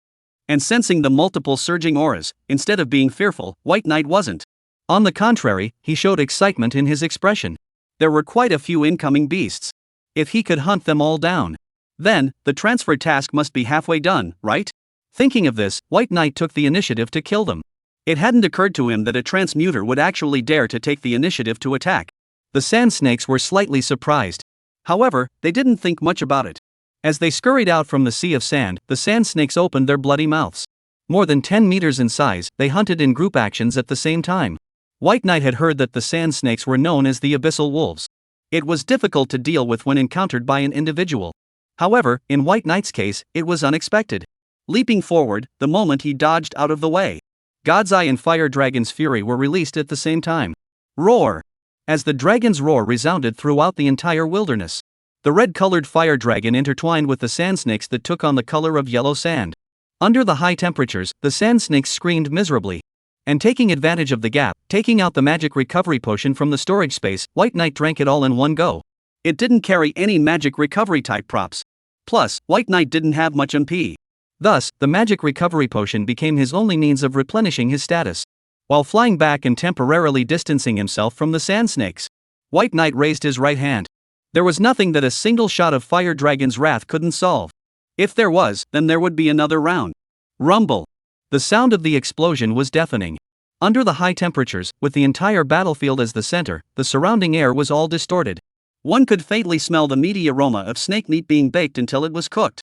And sensing the multiple surging auras, instead of being fearful, White Knight wasn't. On the contrary, he showed excitement in his expression. There were quite a few incoming beasts. If he could hunt them all down, then the transfer task must be halfway done, right? Thinking of this, White Knight took the initiative to kill them. It hadn't occurred to him that a transmuter would actually dare to take the initiative to attack. The sand snakes were slightly surprised. However, they didn't think much about it. As they scurried out from the sea of sand, the sand snakes opened their bloody mouths. More than 10 meters in size, they hunted in group actions at the same time. White Knight had heard that the sand snakes were known as the abyssal wolves. It was difficult to deal with when encountered by an individual. However, in White Knight's case, it was unexpected. Leaping forward, the moment he dodged out of the way, God's Eye and Fire Dragon's Fury were released at the same time. Roar! As the dragon's roar resounded throughout the entire wilderness, the red-colored fire dragon intertwined with the sand snakes that took on the color of yellow sand. Under the high temperatures, the sand snakes screamed miserably. And taking advantage of the gap, taking out the magic recovery potion from the storage space, White Knight drank it all in one go. It didn't carry any magic recovery type props. Plus, White Knight didn't have much MP. Thus, the magic recovery potion became his only means of replenishing his status. While flying back and temporarily distancing himself from the sand snakes, White Knight raised his right hand. There was nothing that a single shot of Fire Dragon's wrath couldn't solve. If there was, then there would be another round. Rumble. The sound of the explosion was deafening. Under the high temperatures, with the entire battlefield as the center, the surrounding air was all distorted. One could faintly smell the meaty aroma of snake meat being baked until it was cooked.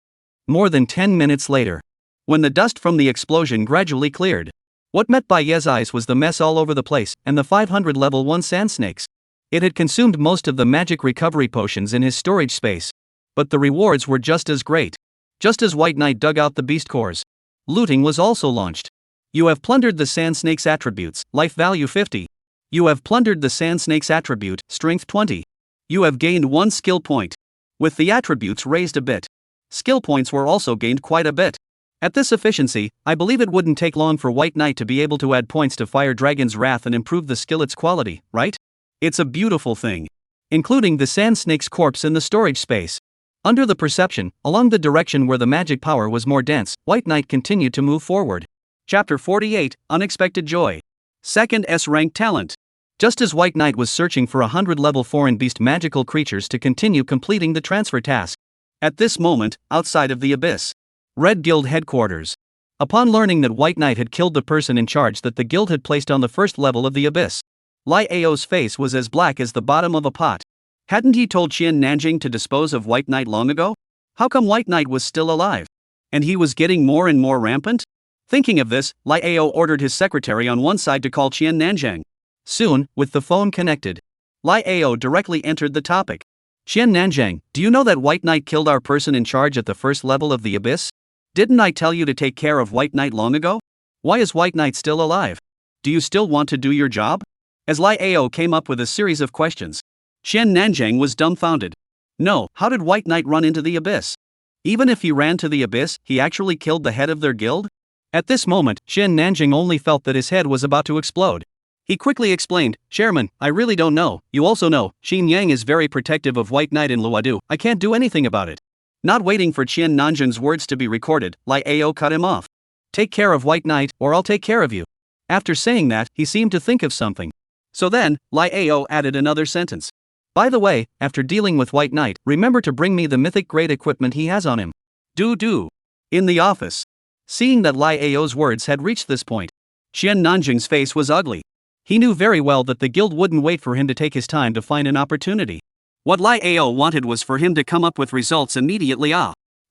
More than 10 minutes later, when the dust from the explosion gradually cleared, what met by Ye's eyes was the mess all over the place and the 500 level 1 sand snakes. It had consumed most of the magic recovery potions in his storage space. But the rewards were just as great. Just as White Knight dug out the beast cores, looting was also launched. You have plundered the sand snake's attributes, life value 50. You have plundered the sand snake's attribute, strength 20. You have gained 1 skill point. With the attributes raised a bit, skill points were also gained quite a bit. At this efficiency, I believe it wouldn't take long for White Knight to be able to add points to Fire Dragon's Wrath and improve the skillet's quality, right? It's a beautiful thing. Including the sand snake's corpse in the storage space. Under the perception, along the direction where the magic power was more dense, White Knight continued to move forward. Chapter 48, Unexpected Joy. Second S-rank talent. Just as White Knight was searching for 100 level foreign beast magical creatures to continue completing the transfer task. At this moment, outside of the abyss, Red Guild headquarters. Upon learning that White Knight had killed the person in charge that the guild had placed on the first level of the abyss, Lai Ao's face was as black as the bottom of a pot. Hadn't he told Qian Nanjing to dispose of White Knight long ago? How come White Knight was still alive? And he was getting more and more rampant? Thinking of this, Lai Ao ordered his secretary on one side to call Qian Nanjing. Soon, with the phone connected, Lai Ao directly entered the topic. Qian Nanjing, do you know that White Knight killed our person in charge at the first level of the abyss? Didn't I tell you to take care of White Knight long ago? Why is White Knight still alive? Do you still want to do your job? As Lai Ao came up with a series of questions, Qian Nanjing was dumbfounded. No, how did White Knight run into the abyss? Even if he ran to the abyss, he actually killed the head of their guild? At this moment, Qian Nanjing only felt that his head was about to explode. He quickly explained, Chairman, I really don't know. You also know, Xin Yang is very protective of White Knight in Luodu. I can't do anything about it. Not waiting for Qian Nanjing's words to be recorded, Lai Ao cut him off. Take care of White Knight, or I'll take care of you. After saying that, he seemed to think of something. So then, Lai Ao added another sentence. By the way, after dealing with White Knight, remember to bring me the mythic grade equipment he has on him. Do. In the office. Seeing that Lai Ao's words had reached this point, Qian Nanjing's face was ugly. He knew very well that the guild wouldn't wait for him to take his time to find an opportunity. What Lai Ao wanted was for him to come up with results immediately.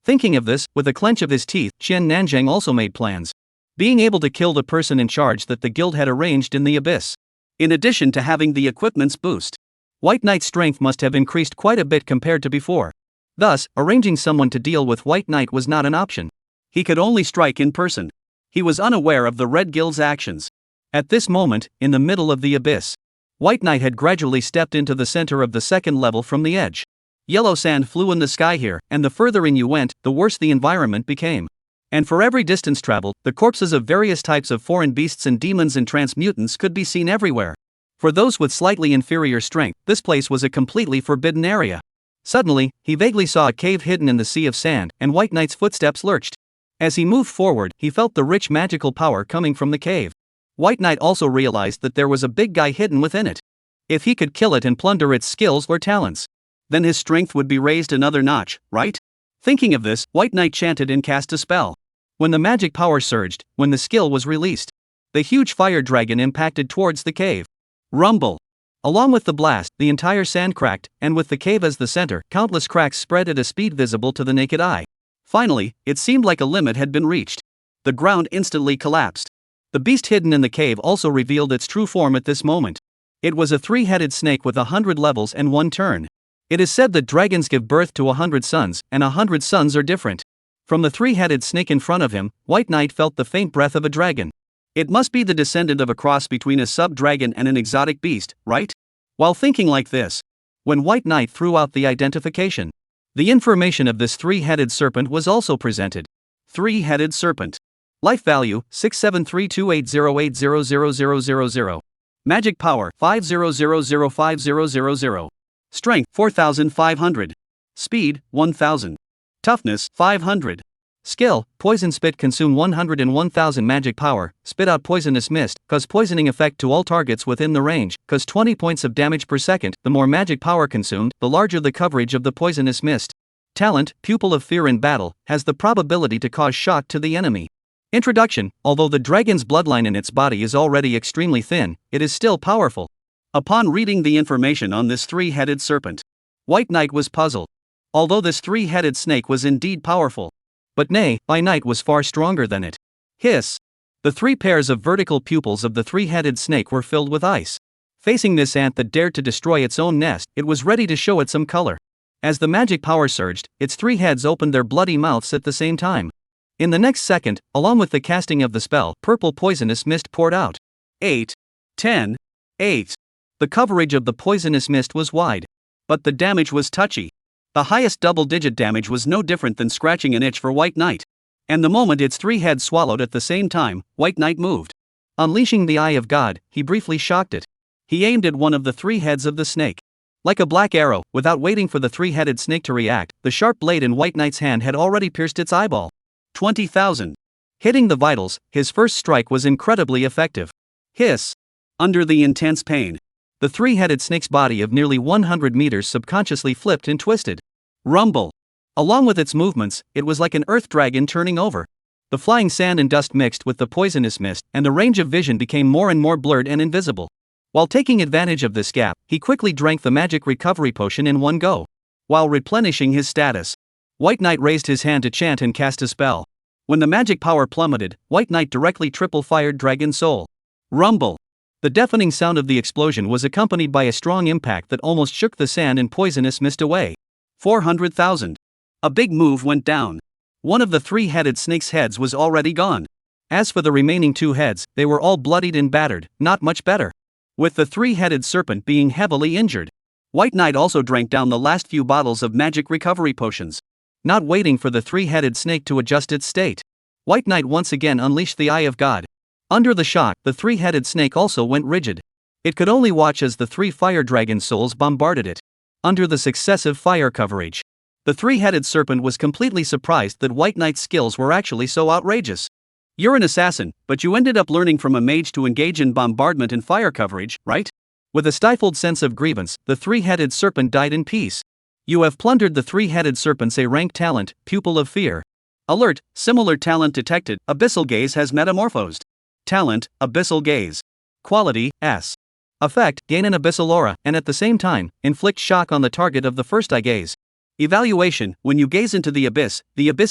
Thinking of this, with a clench of his teeth, Qian Nanjing also made plans. Being able to kill the person in charge that the guild had arranged in the abyss. In addition to having the equipment's boost, White Knight's strength must have increased quite a bit compared to before. Thus, arranging someone to deal with White Knight was not an option. He could only strike in person. He was unaware of the Red Guild's actions. At this moment, in the middle of the abyss, White Knight had gradually stepped into the center of the second level from the edge. Yellow sand flew in the sky here, and the further in you went, the worse the environment became. And for every distance traveled, the corpses of various types of foreign beasts and demons and transmutants could be seen everywhere. For those with slightly inferior strength, this place was a completely forbidden area. Suddenly, he vaguely saw a cave hidden in the sea of sand, and White Knight's footsteps lurched. As he moved forward, he felt the rich magical power coming from the cave. White Knight also realized that there was a big guy hidden within it. If he could kill it and plunder its skills or talents, then his strength would be raised another notch, right? Thinking of this, White Knight chanted and cast a spell. When the magic power surged, when the skill was released, the huge fire dragon impacted towards the cave. Rumble! Along with the blast, the entire sand cracked, and with the cave as the center, countless cracks spread at a speed visible to the naked eye. Finally, it seemed like a limit had been reached. The ground instantly collapsed. The beast hidden in the cave also revealed its true form at this moment. It was a three-headed snake with 100 levels and 1 turn. It is said that dragons give birth to 100 sons, and 100 sons are different. From the three-headed snake in front of him, White Knight felt the faint breath of a dragon. It must be the descendant of a cross between a sub-dragon and an exotic beast, right? While thinking like this, when White Knight threw out the identification, the information of this three-headed serpent was also presented. Three-headed serpent. Life value, 673280800000. Magic power, 5005000. Strength, 4500. Speed, 1000. Toughness, 500. Skill, poison spit consume 101,000 magic power, spit out poisonous mist, cause poisoning effect to all targets within the range, cause 20 points of damage per second. The more magic power consumed, the larger the coverage of the poisonous mist. Talent, pupil of fear in battle, has the probability to cause shock to the enemy. Introduction, although the dragon's bloodline in its body is already extremely thin, it is still powerful. Upon reading the information on this three-headed serpent, White Knight was puzzled. Although this three-headed snake was indeed powerful, but nay, by night was far stronger than it. Hiss! The 3 pairs of vertical pupils of the three-headed snake were filled with ice. Facing this ant that dared to destroy its own nest, it was ready to show it some color. As the magic power surged, its 3 heads opened their bloody mouths at the same time. In the next second, along with the casting of the spell, purple poisonous mist poured out. 8. 10. 8. The coverage of the poisonous mist was wide. But the damage was touchy. The highest double-digit damage was no different than scratching an itch for White Knight. And the moment its 3 heads swallowed at the same time, White Knight moved. Unleashing the Eye of God, he briefly shocked it. He aimed at one of the 3 heads of the snake. Like a black arrow, without waiting for the 3-headed snake to react, the sharp blade in White Knight's hand had already pierced its eyeball. 20,000. Hitting the vitals, his first strike was incredibly effective. Hiss! Under the intense pain, the 3-headed snake's body of nearly 100 meters subconsciously flipped and twisted. Rumble! Along with its movements, it was like an earth dragon turning over. The flying sand and dust mixed with the poisonous mist, and the range of vision became more and more blurred and invisible. While taking advantage of this gap, he quickly drank the magic recovery potion in one go. While replenishing his status, White Knight raised his hand to chant and cast a spell. When the magic power plummeted, White Knight directly triple-fired Dragon Soul. Rumble! The deafening sound of the explosion was accompanied by a strong impact that almost shook the sand and poisonous mist away. 400,000. A big move went down. One of the 3-headed snake's heads was already gone. As for the remaining 2 heads, they were all bloodied and battered, not much better. With the 3-headed serpent being heavily injured, White Knight also drank down the last few bottles of magic recovery potions. Not waiting for the 3-headed snake to adjust its state, White Knight once again unleashed the Eye of God. Under the shock, the 3-headed snake also went rigid. It could only watch as the 3 fire dragon souls bombarded it. Under the successive fire coverage, the 3-headed serpent was completely surprised that White Knight's skills were actually so outrageous. You're an assassin, but you ended up learning from a mage to engage in bombardment and fire coverage, right? With a stifled sense of grievance, the 3-headed serpent died in peace. You have plundered the 3-headed serpent's A-rank talent, Pupil of Fear. Alert, similar talent detected, abyssal gaze has metamorphosed. Talent, abyssal gaze. Quality, S. Effect, gain an abyssal aura, and at the same time, inflict shock on the target of the first eye gaze. Evaluation, when you gaze into the abyss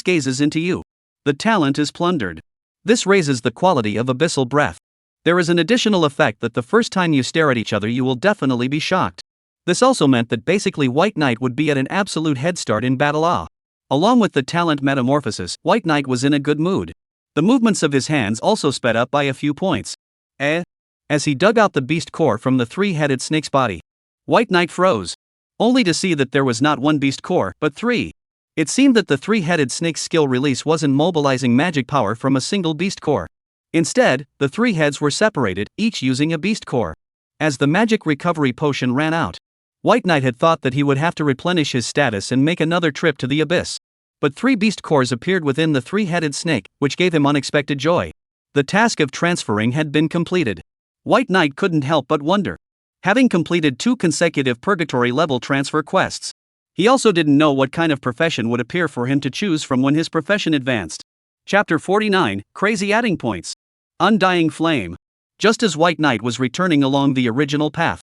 gazes into you. The talent is plundered. This raises the quality of abyssal breath. There is an additional effect that the first time you stare at each other you will definitely be shocked. This also meant that basically White Knight would be at an absolute head start in battle. Along with the talent metamorphosis, White Knight was in a good mood. The movements of his hands also sped up by a few points. As he dug out the beast core from the three-headed snake's body. White Knight froze. Only to see that there was not one beast core, but three. It seemed that the three-headed snake's skill release wasn't mobilizing magic power from a single beast core. Instead, the three heads were separated, each using a beast core. As the magic recovery potion ran out, White Knight had thought that he would have to replenish his status and make another trip to the abyss. But three beast cores appeared within the three-headed snake, which gave him unexpected joy. The task of transferring had been completed. White Knight couldn't help but wonder. Having completed 2 consecutive purgatory level transfer quests, he also didn't know what kind of profession would appear for him to choose from when his profession advanced. Chapter 49, Crazy Adding Points. Undying Flame. Just as White Knight was returning along the original path.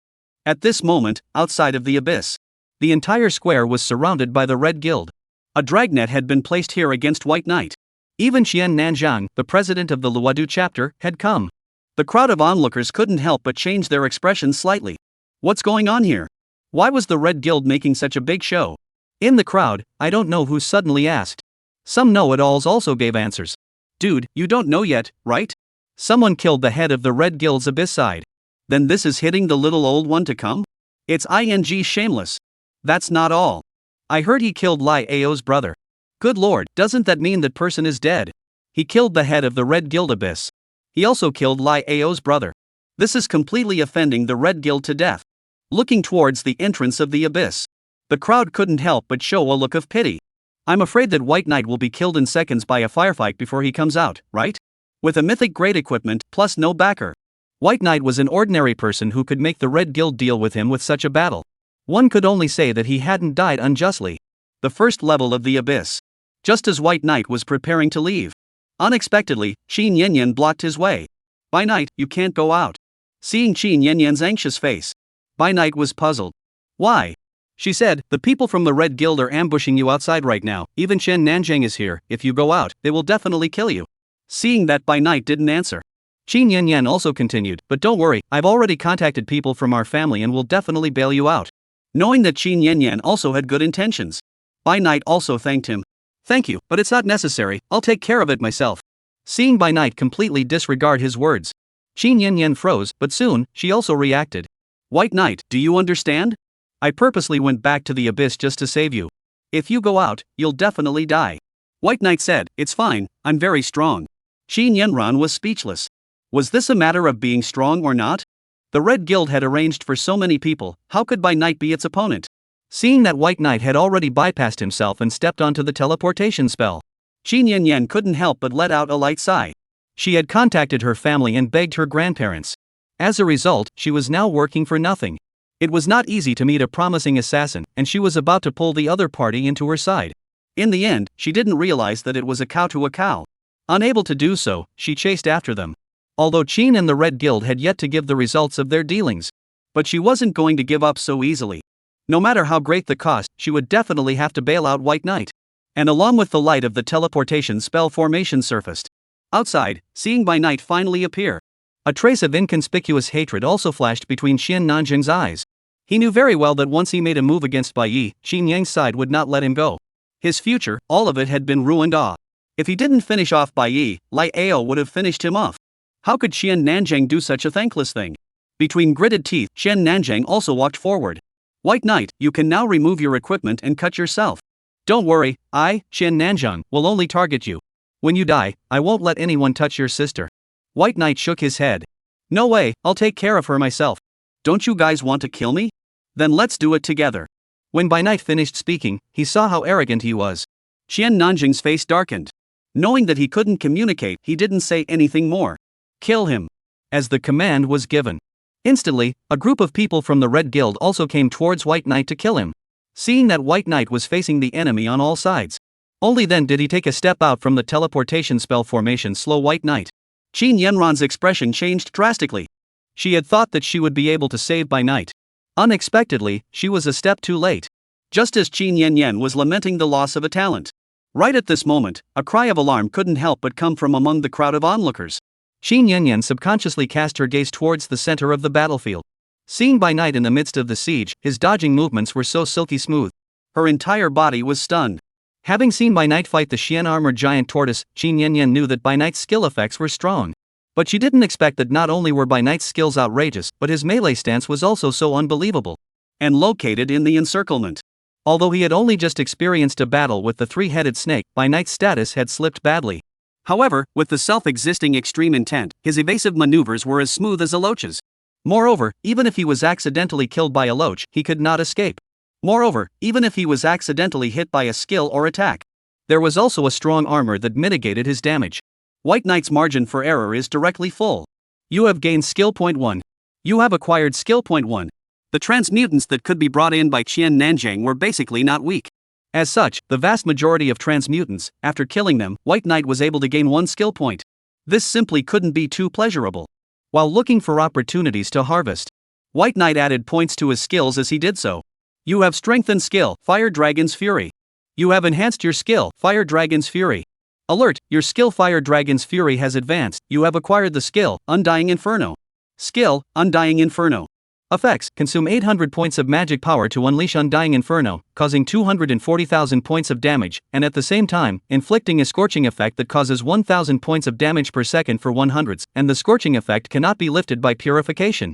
At this moment, outside of the abyss, the entire square was surrounded by the Red Guild. A dragnet had been placed here against White Knight. Even Qian Nanjiang, the president of the Luodu chapter, had come. The crowd of onlookers couldn't help but change their expressions slightly. What's going on here? Why was the Red Guild making such a big show? In the crowd, I don't know who suddenly asked. Some know-it-alls also gave answers. Dude, you don't know yet, right? Someone killed the head of the Red Guild's abyss side. Then this is hitting the little old one to come? It's shameless. That's not all. I heard he killed Lai Ao's brother. Good lord, doesn't that mean that person is dead? He killed the head of the Red Guild abyss. He also killed Lai Ao's brother. This is completely offending the Red Guild to death. Looking towards the entrance of the abyss, the crowd couldn't help but show a look of pity. I'm afraid that White Knight will be killed in seconds by a firefight before he comes out, right? With a mythic grade equipment plus no backer. White Knight was an ordinary person who could make the Red Guild deal with him with such a battle. One could only say that he hadn't died unjustly. The first level of the abyss. Just as White Knight was preparing to leave, unexpectedly, Qin Yanyan blocked his way. By night, you can't go out. Seeing Qin Yanyan's anxious face, By Night was puzzled. Why? She said, the people from the Red Guild are ambushing you outside right now, even Chen Nanjiang is here, if you go out, they will definitely kill you. Seeing that By Night didn't answer, Qin Yanyan also continued, but don't worry, I've already contacted people from our family and will definitely bail you out. Knowing that Qin Yanyan also had good intentions, By Night also thanked him. Thank you, but it's not necessary, I'll take care of it myself. Seeing By Night completely disregard his words, Qin Yanyan froze, but soon, she also reacted. White Knight, do you understand? I purposely went back to the abyss just to save you. If you go out, you'll definitely die. White Knight said, it's fine, I'm very strong. Qin Yanran was speechless. Was this a matter of being strong or not? The Red Guild had arranged for so many people, how could By Night be its opponent? Seeing that White Knight had already bypassed himself and stepped onto the teleportation spell, Qin Yanyan couldn't help but let out a light sigh. She had contacted her family and begged her grandparents. As a result, she was now working for nothing. It was not easy to meet a promising assassin, and she was about to pull the other party into her side. In the end, she didn't realize that it was a cow to a cow. Unable to do so, she chased after them. Although Qin and the Red Guild had yet to give the results of their dealings. But she wasn't going to give up so easily. No matter how great the cost, she would definitely have to bail out White Knight. And along with the light of the teleportation spell formation surfaced. Outside, seeing By Night finally appear. A trace of inconspicuous hatred also flashed between Qian Nanjing's eyes. He knew very well that once he made a move against Bai Yi, Qin Yang's side would not let him go. His future, all of it had been ruined. If he didn't finish off Bai Yi, Lai Ao would have finished him off. How could Qian Nanjing do such a thankless thing? Between gritted teeth, Qian Nanjing also walked forward. White Knight, you can now remove your equipment and cut yourself. Don't worry, I, Qian Nanjing, will only target you. When you die, I won't let anyone touch your sister. White Knight shook his head. No way, I'll take care of her myself. Don't you guys want to kill me? Then let's do it together. When By Night finished speaking, he saw how arrogant he was. Qian Nanjing's face darkened. Knowing that he couldn't communicate, he didn't say anything more. Kill him. As the command was given. Instantly, a group of people from the Red Guild also came towards White Knight to kill him. Seeing that White Knight was facing the enemy on all sides, Only then did he take a step out from the teleportation spell formation Slow White Knight. Qin Yanran's expression changed drastically. She had thought that she would be able to save by night. Unexpectedly, she was a step too late. Just as Qin Yanyan was lamenting the loss of a talent. Right at this moment, a cry of alarm couldn't help but come from among the crowd of onlookers. Qin Yanyan subconsciously cast her gaze towards the center of the battlefield. Seeing by night in the midst of the siege, his dodging movements were so silky smooth. Her entire body was stunned. Having seen by night fight the Xian armored giant tortoise, Qin Yanyan knew that by night's skill effects were strong. But she didn't expect that not only were by night's skills outrageous, but his melee stance was also so unbelievable. And located in the encirclement. Although he had only just experienced a battle with the three-headed snake, by night's status had slipped badly. However, with the self-existing extreme intent, his evasive maneuvers were as smooth as a loach's. Moreover, even if he was accidentally killed by a loach, he could not escape. Moreover, even if he was accidentally hit by a skill or attack, there was also a strong armor that mitigated his damage. White Knight's margin for error is directly full. You have gained skill point 1. You have acquired skill point 1. The transmutants that could be brought in by Qian Nanjing were basically not weak. As such, the vast majority of transmutants, after killing them, White Knight was able to gain 1 skill point. This simply couldn't be too pleasurable. While looking for opportunities to harvest, White Knight added points to his skills as he did so. You have strengthened skill, Fire Dragon's Fury. You have enhanced your skill, Fire Dragon's Fury. Alert, your skill Fire Dragon's Fury has advanced. You have acquired the skill, Undying Inferno. Skill, Undying Inferno. Effects, consume 800 points of magic power to unleash Undying Inferno, causing 240,000 points of damage, and at the same time, inflicting a scorching effect that causes 1,000 points of damage per second for 100s, and the scorching effect cannot be lifted by purification.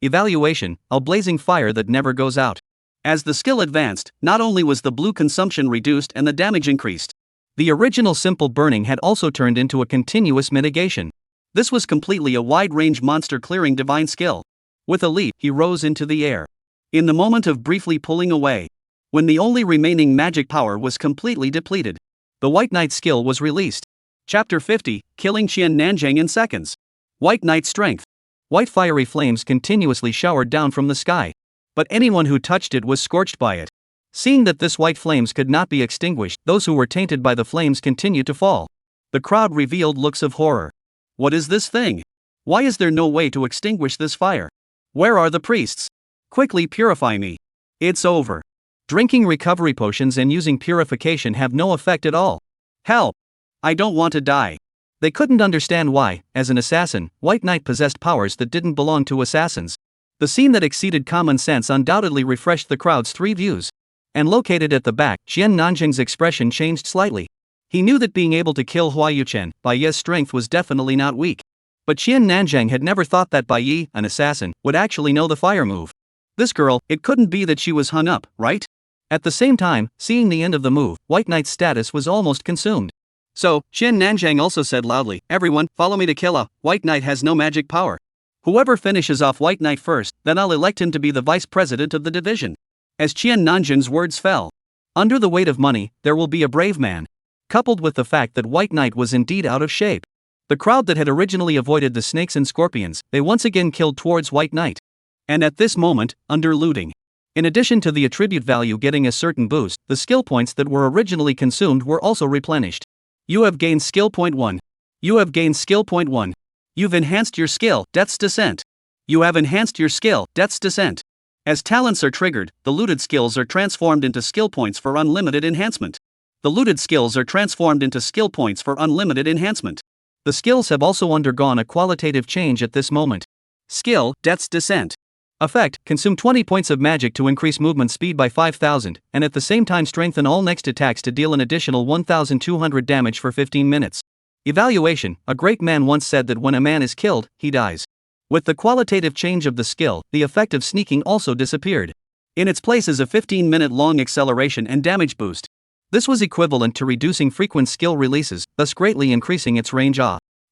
Evaluation, a blazing fire that never goes out. As the skill advanced, not only was the blue consumption reduced and the damage increased, the original simple burning had also turned into a continuous mitigation. This was completely a wide-range monster-clearing divine skill. With a leap, he rose into the air. In the moment of briefly pulling away, when the only remaining magic power was completely depleted, the White Knight skill was released. Chapter 50, Killing Qian Nanjing in Seconds. White Knight's Strength. White fiery flames continuously showered down from the sky. But anyone who touched it was scorched by it. Seeing that this white flames could not be extinguished, those who were tainted by the flames continued to fall. The crowd revealed looks of horror. What is this thing? Why is there no way to extinguish this fire? Where are the priests? Quickly purify me. It's over. Drinking recovery potions and using purification have no effect at all. Help! I don't want to die. They couldn't understand why, as an assassin, White Knight possessed powers that didn't belong to assassins. The scene that exceeded common sense undoubtedly refreshed the crowd's 3 views. And located at the back, Qian Nanjing's expression changed slightly. He knew that being able to kill Hua Yuchen by Ye's strength was definitely not weak. But Qian Nanjing had never thought that Bai Yi, an assassin, would actually know the fire move. This girl, it couldn't be that she was hung up, right? At the same time, seeing the end of the move, White Knight's status was almost consumed. So, Qian Nanjing also said loudly, "Everyone, follow me to kill a White Knight has no magic power. Whoever finishes off White Knight first, then I'll elect him to be the vice president of the division." As Qian Nanjing's words fell, under the weight of money, there will be a brave man. Coupled with the fact that White Knight was indeed out of shape. The crowd that had originally avoided the snakes and scorpions, they once again killed towards White Knight. And at this moment, under looting, in addition to the attribute value getting a certain boost, the skill points that were originally consumed were also replenished. You have gained skill point 1. You have gained skill point 1. You've enhanced your skill, Death's Descent. You have enhanced your skill, Death's Descent. As talents are triggered, the looted skills are transformed into skill points for unlimited enhancement. The looted skills are transformed into skill points for unlimited enhancement. The skills have also undergone a qualitative change at this moment. Skill, Death's Descent. Effect, consume 20 points of magic to increase movement speed by 5,000, and at the same time strengthen all next attacks to deal an additional 1,200 damage for 15 minutes. Evaluation, a great man once said that when a man is killed, he dies. With the qualitative change of the skill, the effect of sneaking also disappeared. In its place is a 15-minute-long acceleration and damage boost. This was equivalent to reducing frequent skill releases, thus greatly increasing its range.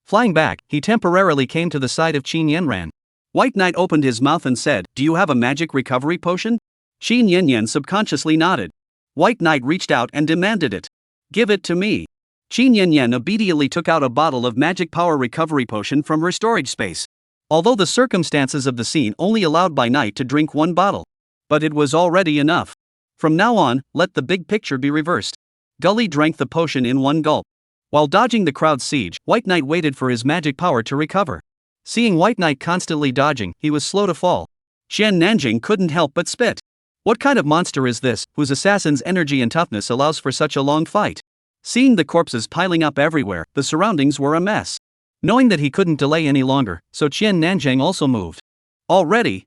Flying back, he temporarily came to the side of Qin Yanran. White Knight opened his mouth and said, "Do you have a magic recovery potion?" Qin Yanyan subconsciously nodded. White Knight reached out and demanded it. "Give it to me." Qin Yanyan obediently took out a bottle of magic power recovery potion from her storage space. Although the circumstances of the scene only allowed By Night to drink 1 bottle. But it was already enough. From now on, let the big picture be reversed. Gully drank the potion in one gulp. While dodging the crowd's siege, White Knight waited for his magic power to recover. Seeing White Knight constantly dodging, he was slow to fall. Qian Nanjing couldn't help but spit. What kind of monster is this, whose assassin's energy and toughness allows for such a long fight? Seeing the corpses piling up everywhere, the surroundings were a mess. Knowing that he couldn't delay any longer, so Qian Nanjing also moved. Already,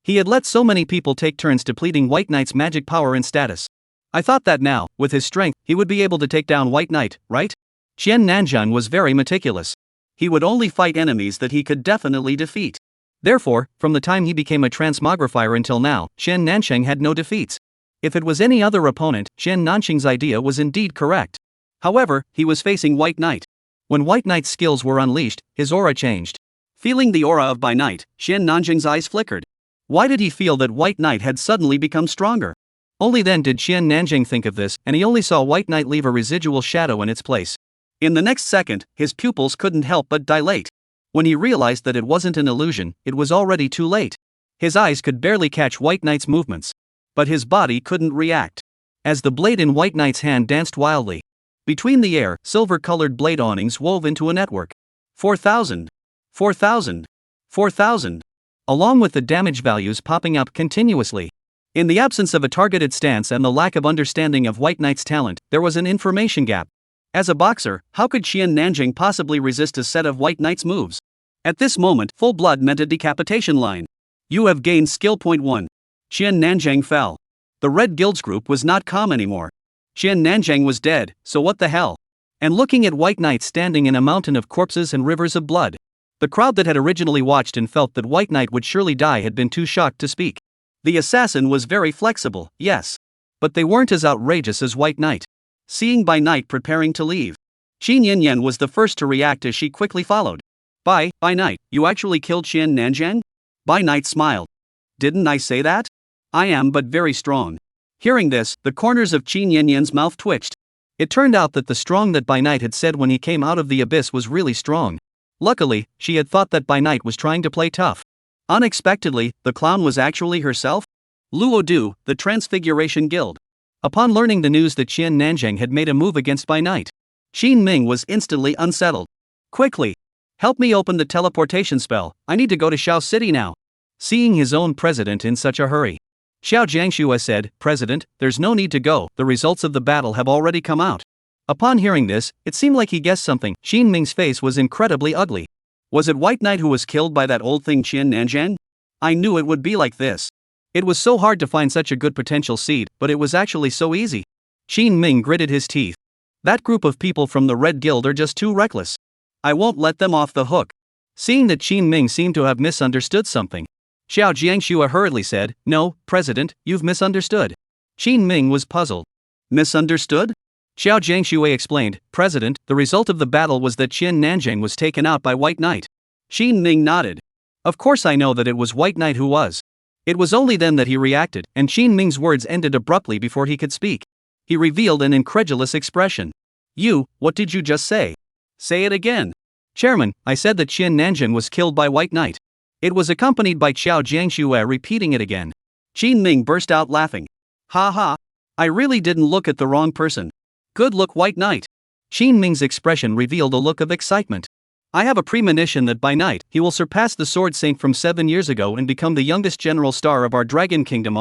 he had let so many people take turns depleting White Knight's magic power and status. I thought that now, with his strength, he would be able to take down White Knight, right? Qian Nanjing was very meticulous. He would only fight enemies that he could definitely defeat. Therefore, from the time he became a transmogrifier until now, Qian Nanjing had no defeats. If it was any other opponent, Qian Nanjing's idea was indeed correct. However, he was facing White Knight. When White Knight's skills were unleashed, his aura changed. Feeling the aura of By Night, Qian Nanjing's eyes flickered. Why did he feel that White Knight had suddenly become stronger? Only then did Qian Nanjing think of this, and he only saw White Knight leave a residual shadow in its place. In the next second, his pupils couldn't help but dilate. When he realized that it wasn't an illusion, it was already too late. His eyes could barely catch White Knight's movements. But his body couldn't react. As the blade in White Knight's hand danced wildly. Between the air, silver-colored blade awnings wove into a network. 4,000. 4,000. 4,000. Along with the damage values popping up continuously. In the absence of a targeted stance and the lack of understanding of White Knight's talent, there was an information gap. As a boxer, how could Qian Nanjing possibly resist a set of White Knight's moves? At this moment, full blood meant a decapitation line. You have gained skill point 1. Qian Nanjing fell. The Red Guild's group was not calm anymore. Qian Nanjing was dead, so what the hell? And looking at White Knight standing in a mountain of corpses and rivers of blood. The crowd that had originally watched and felt that White Knight would surely die had been too shocked to speak. The assassin was very flexible, yes. But they weren't as outrageous as White Knight. Seeing By Night preparing to leave, Qin Yinyan was the first to react as she quickly followed. By Night, you actually killed Qian Nanjing? By Night smiled. Didn't I say that? I am but very strong. Hearing this, the corners of Qin Yinyan's mouth twitched. It turned out that the strong that By Night had said when he came out of the abyss was really strong. Luckily, she had thought that By Night was trying to play tough. Unexpectedly, the clown was actually herself? Luo Du, the Transfiguration Guild. Upon learning the news that Qian Nanjing had made a move against By Night, Qin Ming was instantly unsettled. Quickly! Help me open the teleportation spell, I need to go to Xiao City now. Seeing his own president in such a hurry, Xiao Jiangxue said, President, there's no need to go, the results of the battle have already come out. Upon hearing this, it seemed like he guessed something. Qin Ming's face was incredibly ugly. Was it White Knight who was killed by that old thing Qian Nanjing? I knew it would be like this. It was so hard to find such a good potential seed, but it was actually so easy. Qin Ming gritted his teeth. That group of people from the Red Guild are just too reckless. I won't let them off the hook. Seeing that Qin Ming seemed to have misunderstood something, Xiao Jiangxue hurriedly said, No, President, you've misunderstood. Qin Ming was puzzled. Misunderstood? Xiao Jiangxue explained, President, the result of the battle was that Qian Nanjing was taken out by White Knight. Qin Ming nodded. Of course I know that it was White Knight who was. It was only then that he reacted, and Qin Ming's words ended abruptly before he could speak. He revealed an incredulous expression. What did you just say? Say it again. Chairman, I said that Qian Nanjing was killed by White Knight. It was accompanied by Xiao Jiangxue repeating it again. Qin Ming burst out laughing. Ha ha. I really didn't look at the wrong person. Good look, White Knight. Qin Ming's expression revealed a look of excitement. I have a premonition that by night, he will surpass the Sword Saint from 7 years ago and become the youngest general star of our Dragon Kingdom.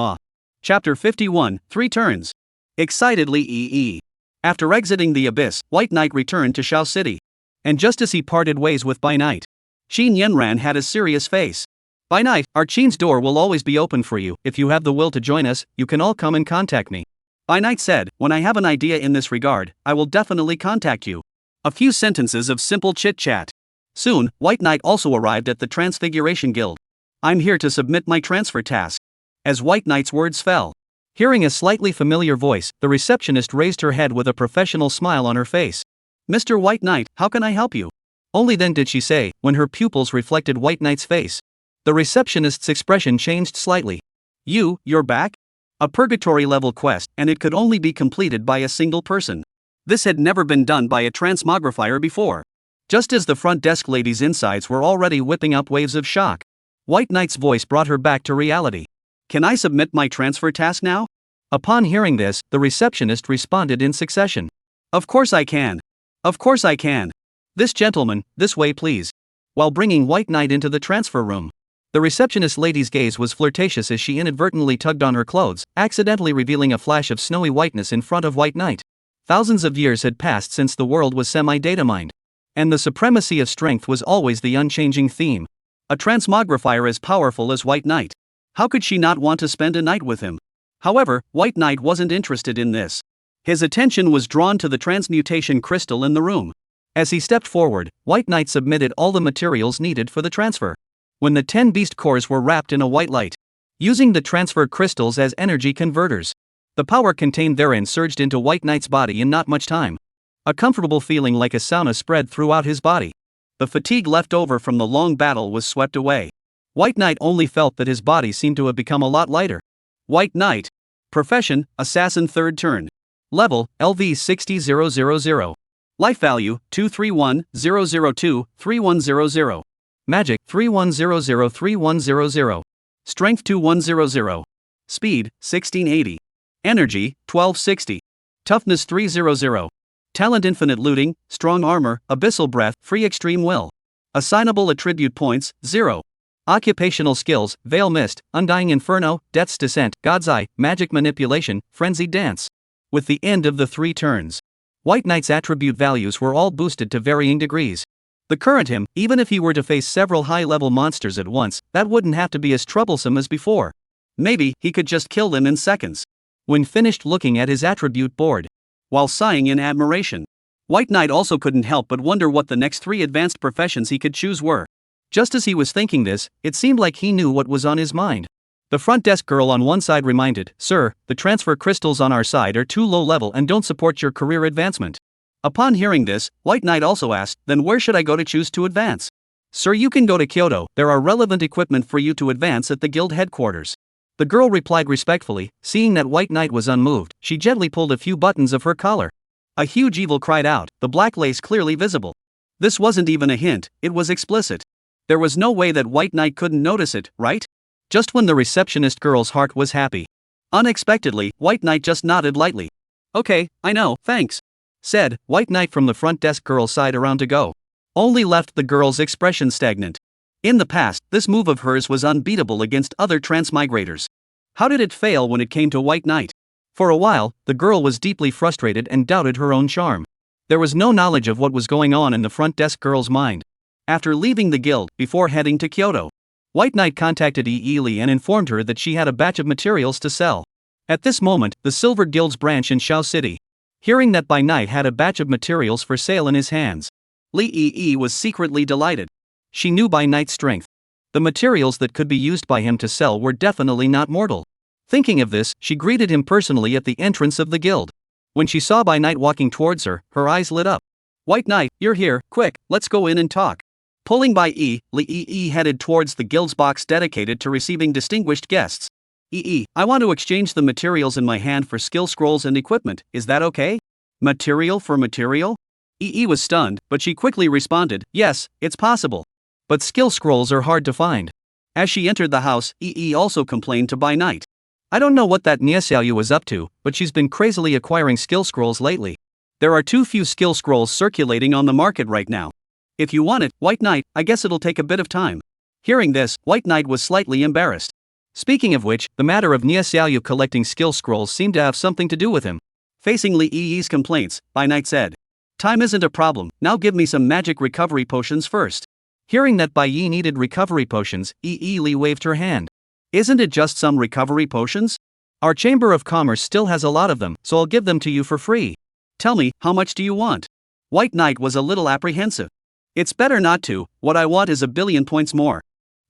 Chapter 51, 3 Turns. Excitedly EE. After exiting the abyss, White Knight returned to Xiao City. And just as he parted ways with By Night, Qin Yanran had a serious face. By Night, our Qin's door will always be open for you. If you have the will to join us, you can all come and contact me. By Night said, when I have an idea in this regard, I will definitely contact you. A few sentences of simple chit-chat. Soon, White Knight also arrived at the Transfiguration Guild. I'm here to submit my transfer task. As White Knight's words fell, hearing a slightly familiar voice, the receptionist raised her head with a professional smile on her face. Mr. White Knight, how can I help you? Only then did she say, when her pupils reflected White Knight's face. The receptionist's expression changed slightly. You're back? A purgatory-level quest, and it could only be completed by a single person. This had never been done by a transmogrifier before. Just as the front desk lady's insides were already whipping up waves of shock, White Knight's voice brought her back to reality. Can I submit my transfer task now? Upon hearing this, the receptionist responded in succession. Of course I can. Of course I can. This gentleman, this way please. While bringing White Knight into the transfer room. The receptionist lady's gaze was flirtatious as she inadvertently tugged on her clothes, accidentally revealing a flash of snowy whiteness in front of White Knight. Thousands of years had passed since the world was semi-data mined. And the supremacy of strength was always the unchanging theme. A transmogrifier as powerful as White Knight. How could she not want to spend a night with him? However, White Knight wasn't interested in this. His attention was drawn to the transmutation crystal in the room. As he stepped forward, White Knight submitted all the materials needed for the transfer. When the 10 beast cores were wrapped in a white light, using the transfer crystals as energy converters, the power contained therein surged into White Knight's body in not much time. A comfortable feeling like a sauna spread throughout his body. The fatigue left over from the long battle was swept away. White Knight only felt that his body seemed to have become a lot lighter. White Knight. Profession, Assassin 3rd turn. Level, LV 60000. Life value, 2310023100. Magic, 31003100. Strength 2100. Speed, 1680. Energy, 1260. Toughness 300. Talent infinite looting, strong armor, abyssal breath, free extreme will. Assignable attribute points, 0. Occupational skills, Veil Mist, Undying Inferno, Death's Descent, God's Eye, Magic Manipulation, Frenzied Dance. With the end of the 3 turns, White Knight's attribute values were all boosted to varying degrees. The current him, even if he were to face several high-level monsters at once, that wouldn't have to be as troublesome as before. Maybe he could just kill them in seconds. When finished looking at his attribute board, while sighing in admiration, White Knight also couldn't help but wonder what the next 3 advanced professions he could choose were. Just as he was thinking this, it seemed like he knew what was on his mind. The front desk girl on one side reminded, "Sir, the transfer crystals on our side are too low level and don't support your career advancement." Upon hearing this, White Knight also asked, "Then where should I go to choose to advance?" "Sir, you can go to Kyoto, there are relevant equipment for you to advance at the guild headquarters." The girl replied respectfully. Seeing that White Knight was unmoved, she gently pulled a few buttons of her collar. A huge evil cried out, the black lace clearly visible. This wasn't even a hint, it was explicit. There was no way that White Knight couldn't notice it, right? Just when the receptionist girl's heart was happy. Unexpectedly, White Knight just nodded lightly. "Okay, I know, thanks," said White Knight from the front desk girl's side around to go. Only left the girl's expression stagnant. In the past, this move of hers was unbeatable against other transmigrators. How did it fail when it came to White Knight? For a while, the girl was deeply frustrated and doubted her own charm. There was no knowledge of what was going on in the front desk girl's mind. After leaving the guild, before heading to Kyoto, White Knight contacted Lee and informed her that she had a batch of materials to sell. At this moment, the Silver Guild's branch in Shao City, hearing that By Night had a batch of materials for sale in his hands, Lee was secretly delighted. She knew By Night's strength. The materials that could be used by him to sell were definitely not mortal. Thinking of this, she greeted him personally at the entrance of the guild. When she saw By Night walking towards her, her eyes lit up. "White Knight, you're here, quick, let's go in and talk." Pulling by Lee headed towards the guild's box dedicated to receiving distinguished guests. I want to exchange the materials in my hand for skill scrolls and equipment, is that okay?" "Material for material?" Was stunned, but she quickly responded, "Yes, it's possible. But skill scrolls are hard to find." As she entered the house, also complained to By Night. "I don't know what that Niasayu was up to, but she's been crazily acquiring skill scrolls lately. There are too few skill scrolls circulating on the market right now. If you want it, White Knight, I guess it'll take a bit of time." Hearing this, White Knight was slightly embarrassed. Speaking of which, the matter of Niasayu collecting skill scrolls seemed to have something to do with him. Facing Lee's complaints, By Night said, "Time isn't a problem, now give me some magic recovery potions first." Hearing that Bai Yi needed recovery potions, Lee waved her hand. "Isn't it just some recovery potions? Our Chamber of Commerce still has a lot of them, so I'll give them to you for free. Tell me, how much do you want?" White Knight was a little apprehensive. "It's better not to, what I want is 1,000,000,000 points more."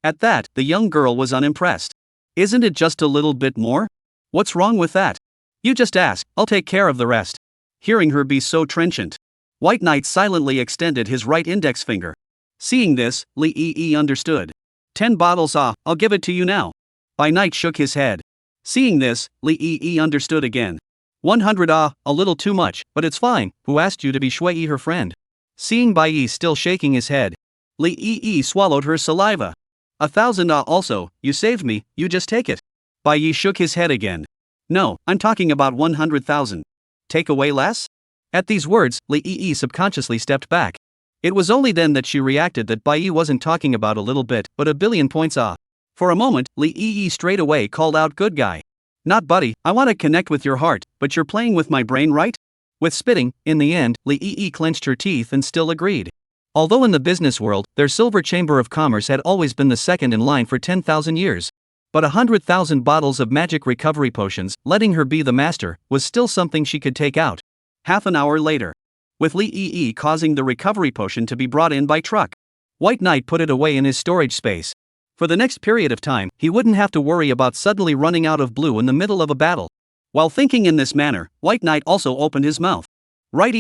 At that, the young girl was unimpressed. "Isn't it just a little bit more? What's wrong with that? You just ask, I'll take care of the rest." Hearing her be so trenchant, White Knight silently extended his right index finger. Seeing this, Lee understood. 10 bottles I'll give it to you now." By Night shook his head. Seeing this, Lee understood again. 100 a little too much, but it's fine, who asked you to be Shui her friend? Seeing Bai Yi still shaking his head, Lee swallowed her saliva. 1,000 also, you saved me, you just take it. Bai Yi shook his head again. No, I'm talking about 100,000. Take away less? At these words, Li Yi subconsciously stepped back. It was only then that she reacted that Bai Yi wasn't talking about a little bit, but a billion points off. For a moment, Li Yi straight away called out, "Good guy. Not buddy, I want to connect with your heart, but you're playing with my brain, right?" With spitting, in the end, Li Yi clenched her teeth and still agreed. Although in the business world, their silver chamber of commerce had always been the second in line for 10,000 years. But 100,000 bottles of magic recovery potions, letting her be the master, was still something she could take out. Half an hour later, with Li Yi causing the recovery potion to be brought in by truck, White Knight put it away in his storage space. For the next period of time, he wouldn't have to worry about suddenly running out of blue in the middle of a battle. While thinking in this manner, White Knight also opened his mouth. "Right,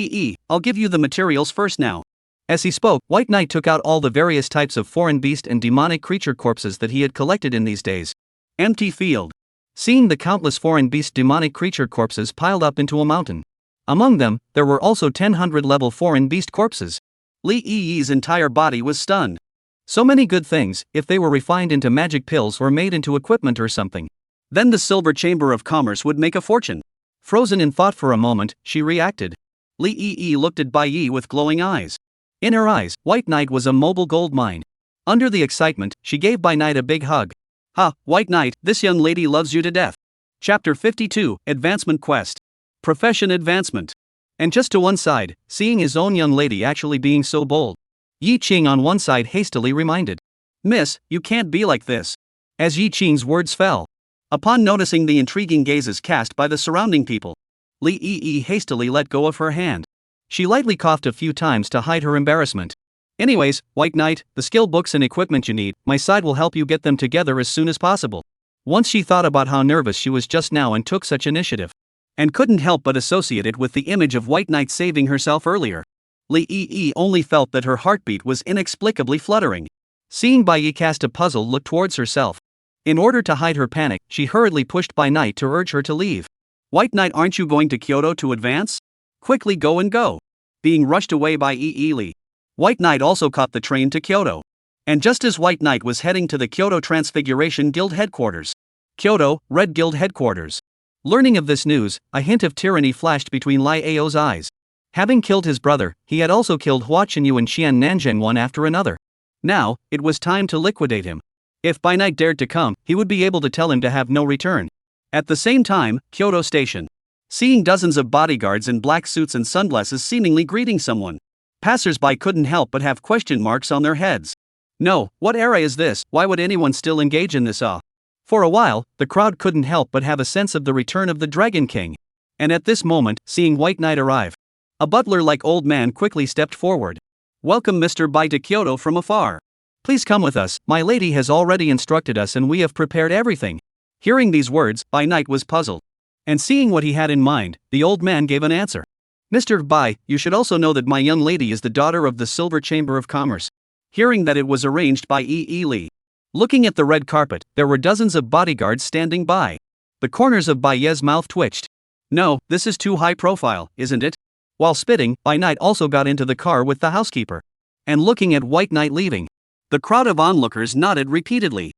I'll give you the materials first now." As he spoke, White Knight took out all the various types of foreign beast and demonic creature corpses that he had collected in these days. Empty field. Seeing the countless foreign beast demonic creature corpses piled up into a mountain. Among them, there were also 100 level foreign beast corpses. Li Yi's entire body was stunned. So many good things, if they were refined into magic pills or made into equipment or something. Then the Silver Chamber of Commerce would make a fortune. Frozen in thought for a moment, she reacted. Li Yi looked at Bai Yi with glowing eyes. In her eyes, White Knight was a mobile gold mine. Under the excitement, she gave Bai Knight a big hug. "Ha, White Knight, this young lady loves you to death." Chapter 52, Advancement Quest. Profession Advancement. And just to one side, seeing his own young lady actually being so bold, Yi Qing on one side hastily reminded. "Miss, you can't be like this." As Yi Qing's words fell, upon noticing the intriguing gazes cast by the surrounding people, Li Yi hastily let go of her hand. She lightly coughed a few times to hide her embarrassment. "Anyways, White Knight, the skill books and equipment you need, my side will help you get them together as soon as possible." Once she thought about how nervous she was just now and took such initiative, and couldn't help but associate it with the image of White Knight saving herself earlier. Li Yi only felt that her heartbeat was inexplicably fluttering. Seeing Bai Yi cast a puzzled look towards herself, in order to hide her panic, she hurriedly pushed Bai Knight to urge her to leave. "White Knight, aren't you going to Kyoto to advance? Quickly go and go." Being rushed away by Li, White Knight also caught the train to Kyoto. And just as White Knight was heading to the Kyoto Transfiguration Guild headquarters. Kyoto, Red Guild headquarters. Learning of this news, a hint of tyranny flashed between Lai Ao's eyes. Having killed his brother, he had also killed Hua Chenyu and Xian Nanzheng one after another. Now, it was time to liquidate him. If Bai Knight dared to come, he would be able to tell him to have no return. At the same time, Kyoto Station. Seeing dozens of bodyguards in black suits and sunglasses seemingly greeting someone, passers-by couldn't help but have question marks on their heads. No, what era is this? Why would anyone still engage in this awe? For a while, the crowd couldn't help but have a sense of the return of the Dragon King. And at this moment, seeing White Knight arrive, a butler-like old man quickly stepped forward. "Welcome Mr. Bai to Kyoto from afar. Please come with us, my lady has already instructed us and we have prepared everything." Hearing these words, Bai Knight was puzzled. And seeing what he had in mind, the old man gave an answer. "Mr. Bai, you should also know that my young lady is the daughter of the Silver Chamber of Commerce." Hearing that it was arranged by Li. Looking at the red carpet, there were dozens of bodyguards standing by. The corners of Bai Ye's mouth twitched. "No, this is too high profile, isn't it?" While spitting, Bai Knight also got into the car with the housekeeper. And looking at White Knight leaving, the crowd of onlookers nodded repeatedly.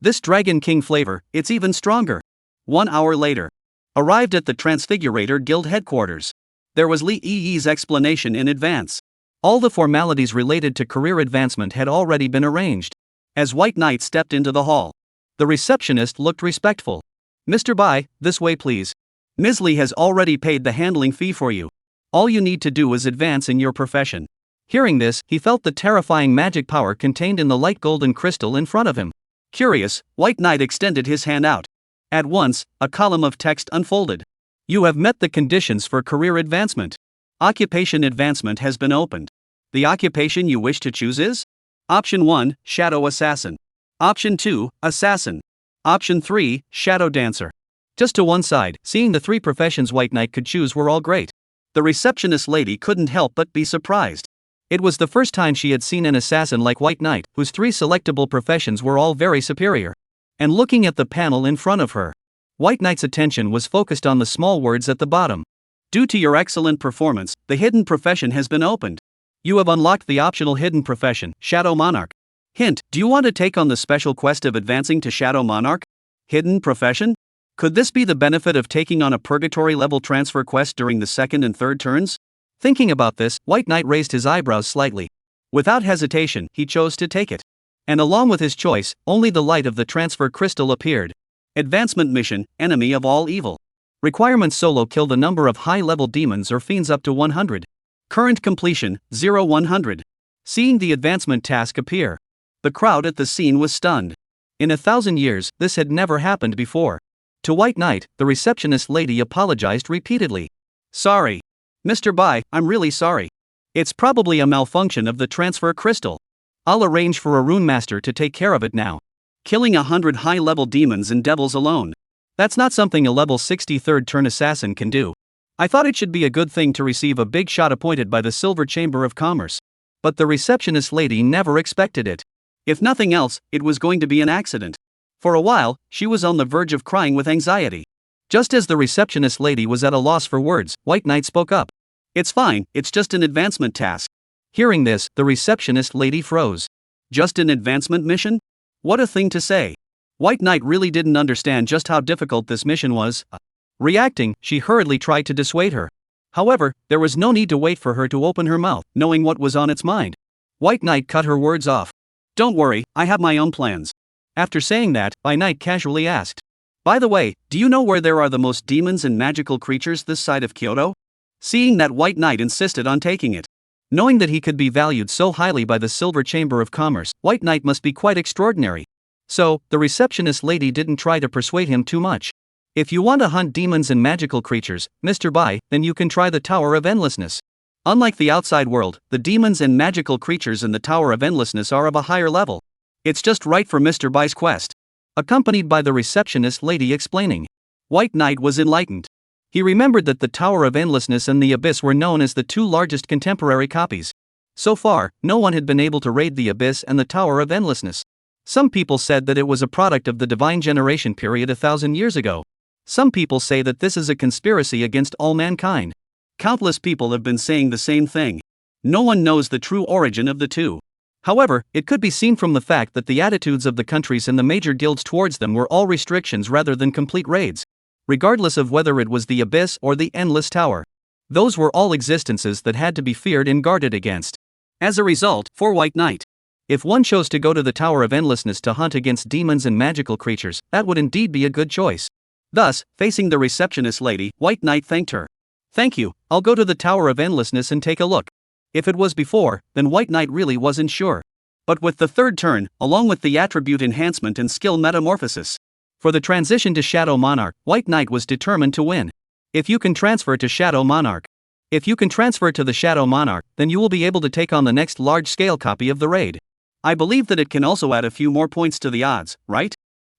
This Dragon King flavor, it's even stronger. 1 hour later. Arrived at the Transfigurator Guild headquarters. There was Li Yi's explanation in advance. All the formalities related to career advancement had already been arranged. As White Knight stepped into the hall, the receptionist looked respectful. "Mr. Bai, this way please. Ms. Li has already paid the handling fee for you. All you need to do is advance in your profession." Hearing this, he felt the terrifying magic power contained in the light golden crystal in front of him. Curious, White Knight extended his hand out. At once, a column of text unfolded. "You have met the conditions for career advancement. Occupation advancement has been opened. The occupation you wish to choose is? Option 1, Shadow Assassin. Option 2, Assassin. Option 3, Shadow Dancer." Just to one side, seeing the 3 professions White Knight could choose were all great. The receptionist lady couldn't help but be surprised. It was the first time she had seen an assassin like White Knight, whose 3 selectable professions were all very superior. And looking at the panel in front of her, White Knight's attention was focused on the small words at the bottom. "Due to your excellent performance, the hidden profession has been opened. You have unlocked the optional hidden profession, Shadow Monarch. Hint, do you want to take on the special quest of advancing to Shadow Monarch? Hidden profession? Could this be the benefit of taking on a purgatory-level transfer quest during the second and third turns? Thinking about this, White Knight raised his eyebrows slightly. Without hesitation, he chose to take it. And along with his choice, only the light of the transfer crystal appeared. Advancement mission, enemy of all evil. Requirements: solo kill the number of high-level demons or fiends up to 100. Current completion, 0-100. Seeing the advancement task appear, the crowd at the scene was stunned. In 1,000 years, this had never happened before. To White Knight, the receptionist lady apologized repeatedly. Sorry. Mr. Bai, I'm really sorry. It's probably a malfunction of the transfer crystal. I'll arrange for a rune master to take care of it now. Killing 100 high-level demons and devils alone. That's not something a level 63rd turn assassin can do. I thought it should be a good thing to receive a big shot appointed by the Silver Chamber of Commerce. But the receptionist lady never expected it. If nothing else, it was going to be an accident. For a while, she was on the verge of crying with anxiety. Just as the receptionist lady was at a loss for words, White Knight spoke up. It's fine, it's just an advancement task. Hearing this, the receptionist lady froze. Just an advancement mission? What a thing to say. White Knight really didn't understand just how difficult this mission was. Reacting, she hurriedly tried to dissuade her. However, there was no need to wait for her to open her mouth, knowing what was on its mind. White Knight cut her words off. Don't worry, I have my own plans. After saying that, White Knight casually asked. By the way, do you know where there are the most demons and magical creatures this side of Kyoto? Seeing that, White Knight insisted on taking it. Knowing that he could be valued so highly by the Silver Chamber of Commerce, White Knight must be quite extraordinary. So, the receptionist lady didn't try to persuade him too much. If you want to hunt demons and magical creatures, Mr. Bai, then you can try the Tower of Endlessness. Unlike the outside world, the demons and magical creatures in the Tower of Endlessness are of a higher level. It's just right for Mr. Bai's quest. Accompanied by the receptionist lady explaining. White Knight was enlightened. He remembered that the Tower of Endlessness and the Abyss were known as the two largest contemporary copies. So far, no one had been able to raid the Abyss and the Tower of Endlessness. Some people said that it was a product of the Divine Generation period 1,000 years ago. Some people say that this is a conspiracy against all mankind. Countless people have been saying the same thing. No one knows the true origin of the two. However, it could be seen from the fact that the attitudes of the countries and the major guilds towards them were all restrictions rather than complete raids. Regardless of whether it was the Abyss or the Endless Tower. Those were all existences that had to be feared and guarded against. As a result, for White Knight, if one chose to go to the Tower of Endlessness to hunt against demons and magical creatures, that would indeed be a good choice. Thus, facing the receptionist lady, White Knight thanked her. Thank you, I'll go to the Tower of Endlessness and take a look. If it was before, then White Knight really wasn't sure. But with the third turn, along with the attribute enhancement and skill metamorphosis. For the transition to Shadow Monarch, White Knight was determined to win. If you can transfer to Shadow Monarch. If you can transfer to the Shadow Monarch, then you will be able to take on the next large-scale copy of the raid. I believe that it can also add a few more points to the odds, right?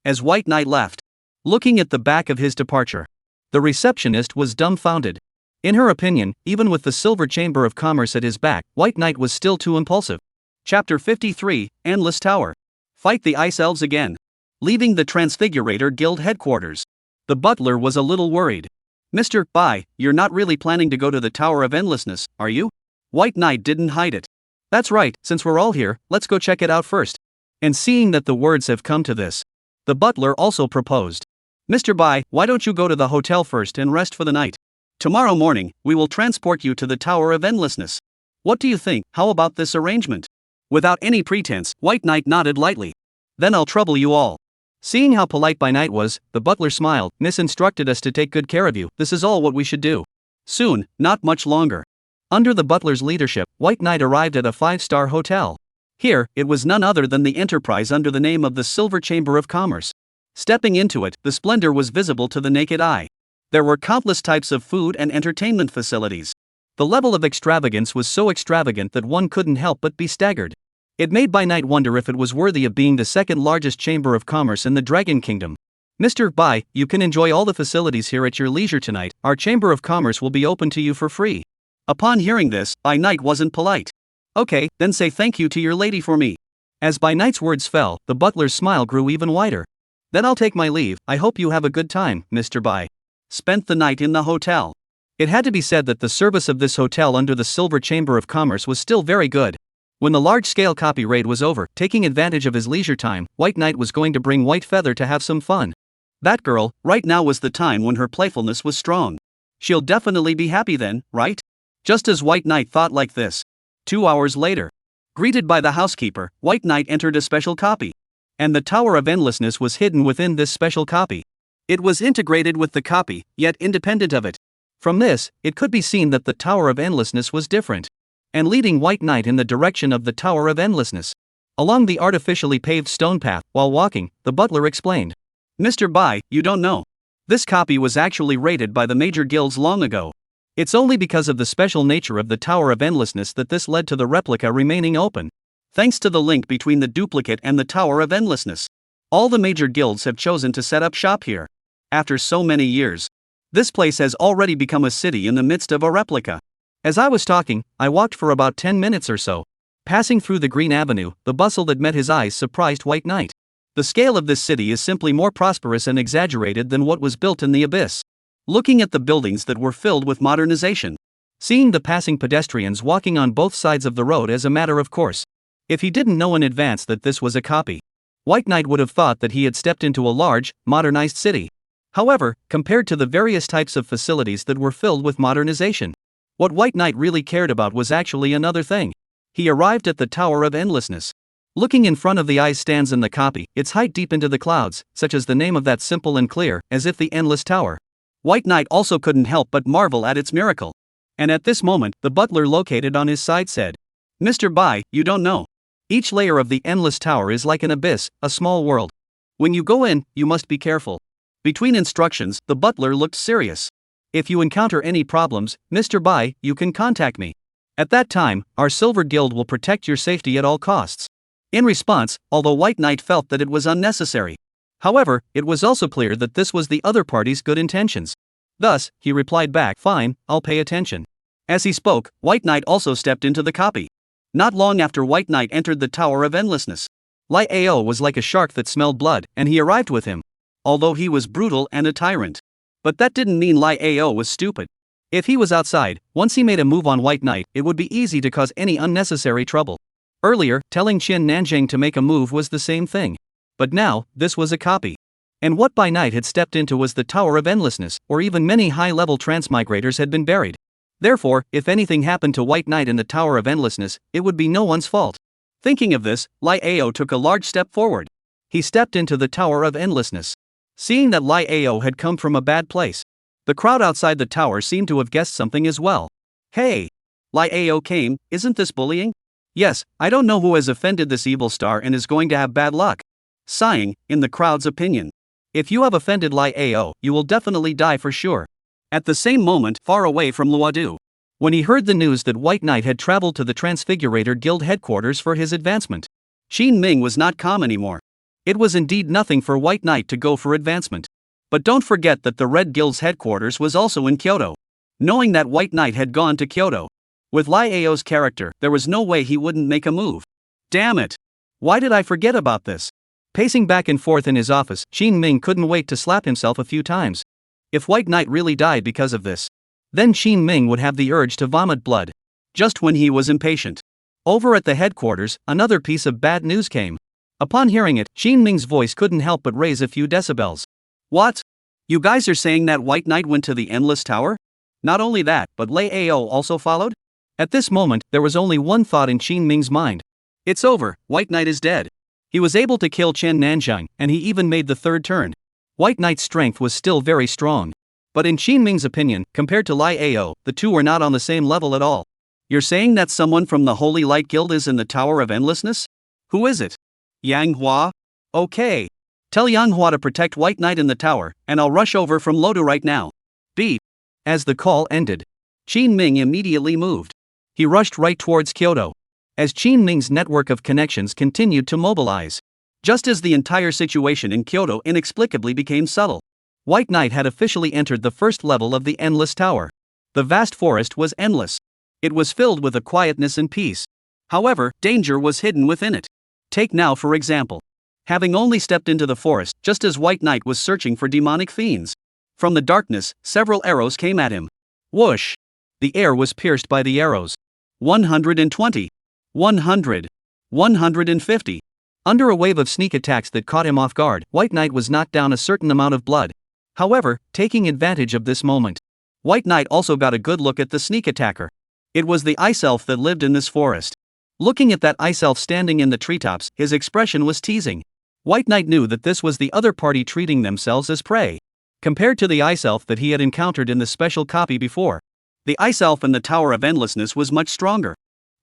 As White Knight left, looking at the back of his departure, the receptionist was dumbfounded. In her opinion, even with the Silver Chamber of Commerce at his back, White Knight was still too impulsive. Chapter 53, Endless Tower. Fight the Ice Elves again. Leaving the Transfigurator Guild headquarters, the butler was a little worried. Mr. Bai, you're not really planning to go to the Tower of Endlessness, are you? White Knight didn't hide it. That's right, since we're all here, let's go check it out first. And seeing that the words have come to this, the butler also proposed. Mr. Bai, why don't you go to the hotel first and rest for the night? Tomorrow morning, we will transport you to the Tower of Endlessness. What do you think? How about this arrangement? Without any pretense, White Knight nodded lightly. Then I'll trouble you all. Seeing how polite Bai Knight was, the butler smiled. Miss instructed us to take good care of you. This is all what we should do. Soon, not much longer. Under the butler's leadership, White Knight arrived at a 5-star hotel. Here, it was none other than the Enterprise under the name of the Silver Chamber of Commerce. Stepping into it, the splendor was visible to the naked eye. There were countless types of food and entertainment facilities. The level of extravagance was so extravagant that one couldn't help but be staggered. It made Bai Knight wonder if it was worthy of being the second largest chamber of commerce in the Dragon Kingdom. Mr. Bai, you can enjoy all the facilities here at your leisure tonight. Our chamber of commerce will be open to you for free. Upon hearing this, Bai Knight wasn't polite. Okay, then say thank you to your lady for me. As Bai Knight's words fell, the butler's smile grew even wider. Then I'll take my leave. I hope you have a good time, Mr. Bai. Spent the night in the hotel. It had to be said that the service of this hotel under the Silver Chamber of Commerce was still very good. When the large-scale copy raid was over, taking advantage of his leisure time, White Knight was going to bring White Feather to have some fun. That girl, right now was the time when her playfulness was strong. She'll definitely be happy then, right? Just as White Knight thought like this. 2 hours later. Greeted by the housekeeper, White Knight entered a special copy. And the Tower of Endlessness was hidden within this special copy. It was integrated with the copy, yet independent of it. From this, it could be seen that the Tower of Endlessness was different. And leading White Knight in the direction of the Tower of Endlessness. Along the artificially paved stone path, while walking, the butler explained. Mr. Bai, you don't know. This copy was actually raided by the major guilds long ago. It's only because of the special nature of the Tower of Endlessness that this led to the replica remaining open. Thanks to the link between the duplicate and the Tower of Endlessness. All the major guilds have chosen to set up shop here. After so many years. This place has already become a city in the midst of a replica. As I was talking, I walked for about 10 minutes or so. Passing through the Green Avenue, the bustle that met his eyes surprised White Knight. The scale of this city is simply more prosperous and exaggerated than what was built in the abyss. Looking at the buildings that were filled with modernization. Seeing the passing pedestrians walking on both sides of the road as a matter of course. If he didn't know in advance that this was a copy, White Knight would have thought that he had stepped into a large, modernized city. However, compared to the various types of facilities that were filled with modernization, what White Knight really cared about was actually another thing. He arrived at the Tower of Endlessness. Looking in front of the eyes stands in the copy, its height deep into the clouds, such as the name of that simple and clear, as if the endless tower. White Knight also couldn't help but marvel at its miracle. And at this moment, the butler located on his side said, Mr. Bai, you don't know. Each layer of the endless tower is like an abyss, a small world. When you go in, you must be careful. Between instructions, the butler looked serious. If you encounter any problems, Mr. Bai, you can contact me. At that time, our Silver Guild will protect your safety at all costs. In response, although White Knight felt that it was unnecessary. However, it was also clear that this was the other party's good intentions. Thus, he replied back, fine, I'll pay attention. As he spoke, White Knight also stepped into the copy. Not long after White Knight entered the Tower of Endlessness. Lai Ao was like a shark that smelled blood, and he arrived with him. Although he was brutal and a tyrant. But that didn't mean Lai Ao was stupid. If he was outside, once he made a move on White Knight, it would be easy to cause any unnecessary trouble. Earlier, telling Qin Nanjing to make a move was the same thing. But now, this was a copy. And what Bai Knight had stepped into was the Tower of Endlessness, or even many high-level transmigrators had been buried. Therefore, if anything happened to White Knight in the Tower of Endlessness, it would be no one's fault. Thinking of this, Lai Ao took a large step forward. He stepped into the Tower of Endlessness. Seeing that Lai Ao had come from a bad place, the crowd outside the tower seemed to have guessed something as well. Hey! Lai Ao came, isn't this bullying? Yes, I don't know who has offended this evil star and is going to have bad luck. Sighing, in the crowd's opinion. If you have offended Lai Ao, you will definitely die for sure. At the same moment, far away from Luodu, when he heard the news that White Knight had traveled to the Transfigurator Guild headquarters for his advancement, Qin Ming was not calm anymore. It was indeed nothing for White Knight to go for advancement. But don't forget that the Red Guild's headquarters was also in Kyoto. Knowing that White Knight had gone to Kyoto, with Lai Ao's character, there was no way he wouldn't make a move. Damn it! Why did I forget about this? Pacing back and forth in his office, Qin Ming couldn't wait to slap himself a few times. If White Knight really died because of this, then Qin Ming would have the urge to vomit blood. Just when he was impatient. Over at the headquarters, another piece of bad news came. Upon hearing it, Qin Ming's voice couldn't help but raise a few decibels. What? You guys are saying that White Knight went to the Endless Tower? Not only that, but Lai Ao also followed? At this moment, there was only one thought in Qin Ming's mind. It's over, White Knight is dead. He was able to kill Chen Nanjing, and he even made the third turn. White Knight's strength was still very strong. But in Qin Ming's opinion, compared to Lai Ao, the two were not on the same level at all. You're saying that someone from the Holy Light Guild is in the Tower of Endlessness? Who is it? Yang Hua? Okay. Tell Yang Hua to protect White Knight in the tower, and I'll rush over from Lodu right now. Beep. As the call ended, Qin Ming immediately moved. He rushed right towards Kyoto. As Qin Ming's network of connections continued to mobilize. Just as the entire situation in Kyoto inexplicably became subtle. White Knight had officially entered the first level of the Endless Tower. The vast forest was endless. It was filled with a quietness and peace. However, danger was hidden within it. Take now for example. Having only stepped into the forest just as White Knight was searching for demonic fiends. From the darkness, several arrows came at him. Whoosh! The air was pierced by the arrows. 120. 100. 150. Under a wave of sneak attacks that caught him off guard, White Knight was knocked down a certain amount of blood. However, taking advantage of this moment, White Knight also got a good look at the sneak attacker. It was the ice elf that lived in this forest. Looking at that ice elf standing in the treetops, his expression was teasing. White Knight knew that this was the other party treating themselves as prey. Compared to the ice elf that he had encountered in the special copy before, the ice elf in the Tower of Endlessness was much stronger.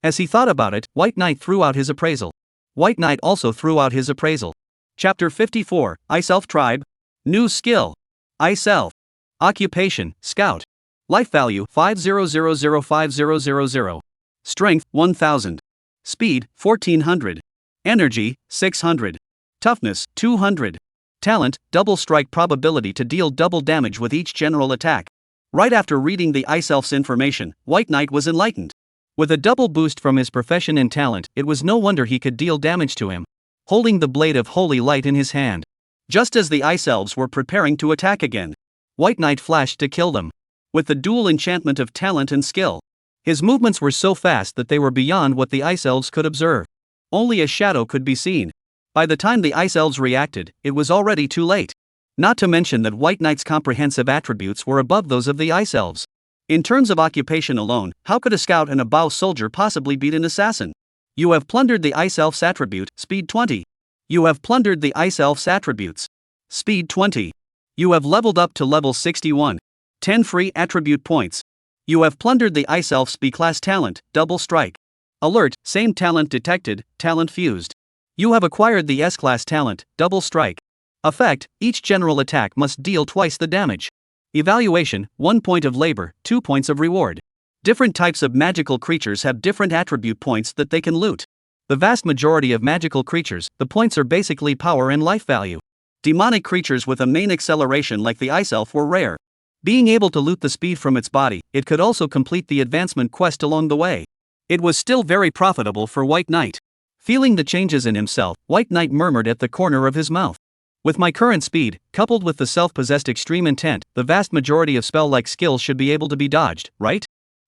As he thought about it, White Knight threw out his appraisal. White Knight also threw out his appraisal. Chapter 54, Ice Elf Tribe. New skill. Ice Elf. Occupation, Scout. Life value, 5000500. Strength, 1000. Speed, 1400. Energy, 600. Toughness, 200. Talent, double strike probability to deal double damage with each general attack. Right after reading the Ice Elf's information, White Knight was enlightened. With a double boost from his profession and talent, it was no wonder he could deal damage to him. Holding the blade of holy light in his hand, just as the Ice Elves were preparing to attack again, White Knight flashed to kill them. With the dual enchantment of talent and skill, his movements were so fast that they were beyond what the Ice Elves could observe. Only a shadow could be seen. By the time the Ice Elves reacted, it was already too late. Not to mention that White Knight's comprehensive attributes were above those of the Ice Elves. In terms of occupation alone, how could a scout and a bow soldier possibly beat an assassin? You have plundered the Ice Elf's attribute, speed 20. You have plundered the Ice Elf's attributes. Speed 20. You have leveled up to level 61. 10 free attribute points. You have plundered the Ice Elf's B-class talent, double strike. Alert, same talent detected, talent fused. You have acquired the S-class talent, double strike. Effect, each general attack must deal twice the damage. Evaluation, 1 point of labor, 2 points of reward. Different types of magical creatures have different attribute points that they can loot. The vast majority of magical creatures, the points are basically power and life value. Demonic creatures with a main acceleration like the Ice Elf were rare. Being able to loot the speed from its body, it could also complete the advancement quest along the way. It was still very profitable for White Knight. Feeling the changes in himself, White Knight murmured at the corner of his mouth. With my current speed, coupled with the self-possessed extreme intent, the vast majority of spell-like skills should be able to be dodged, right?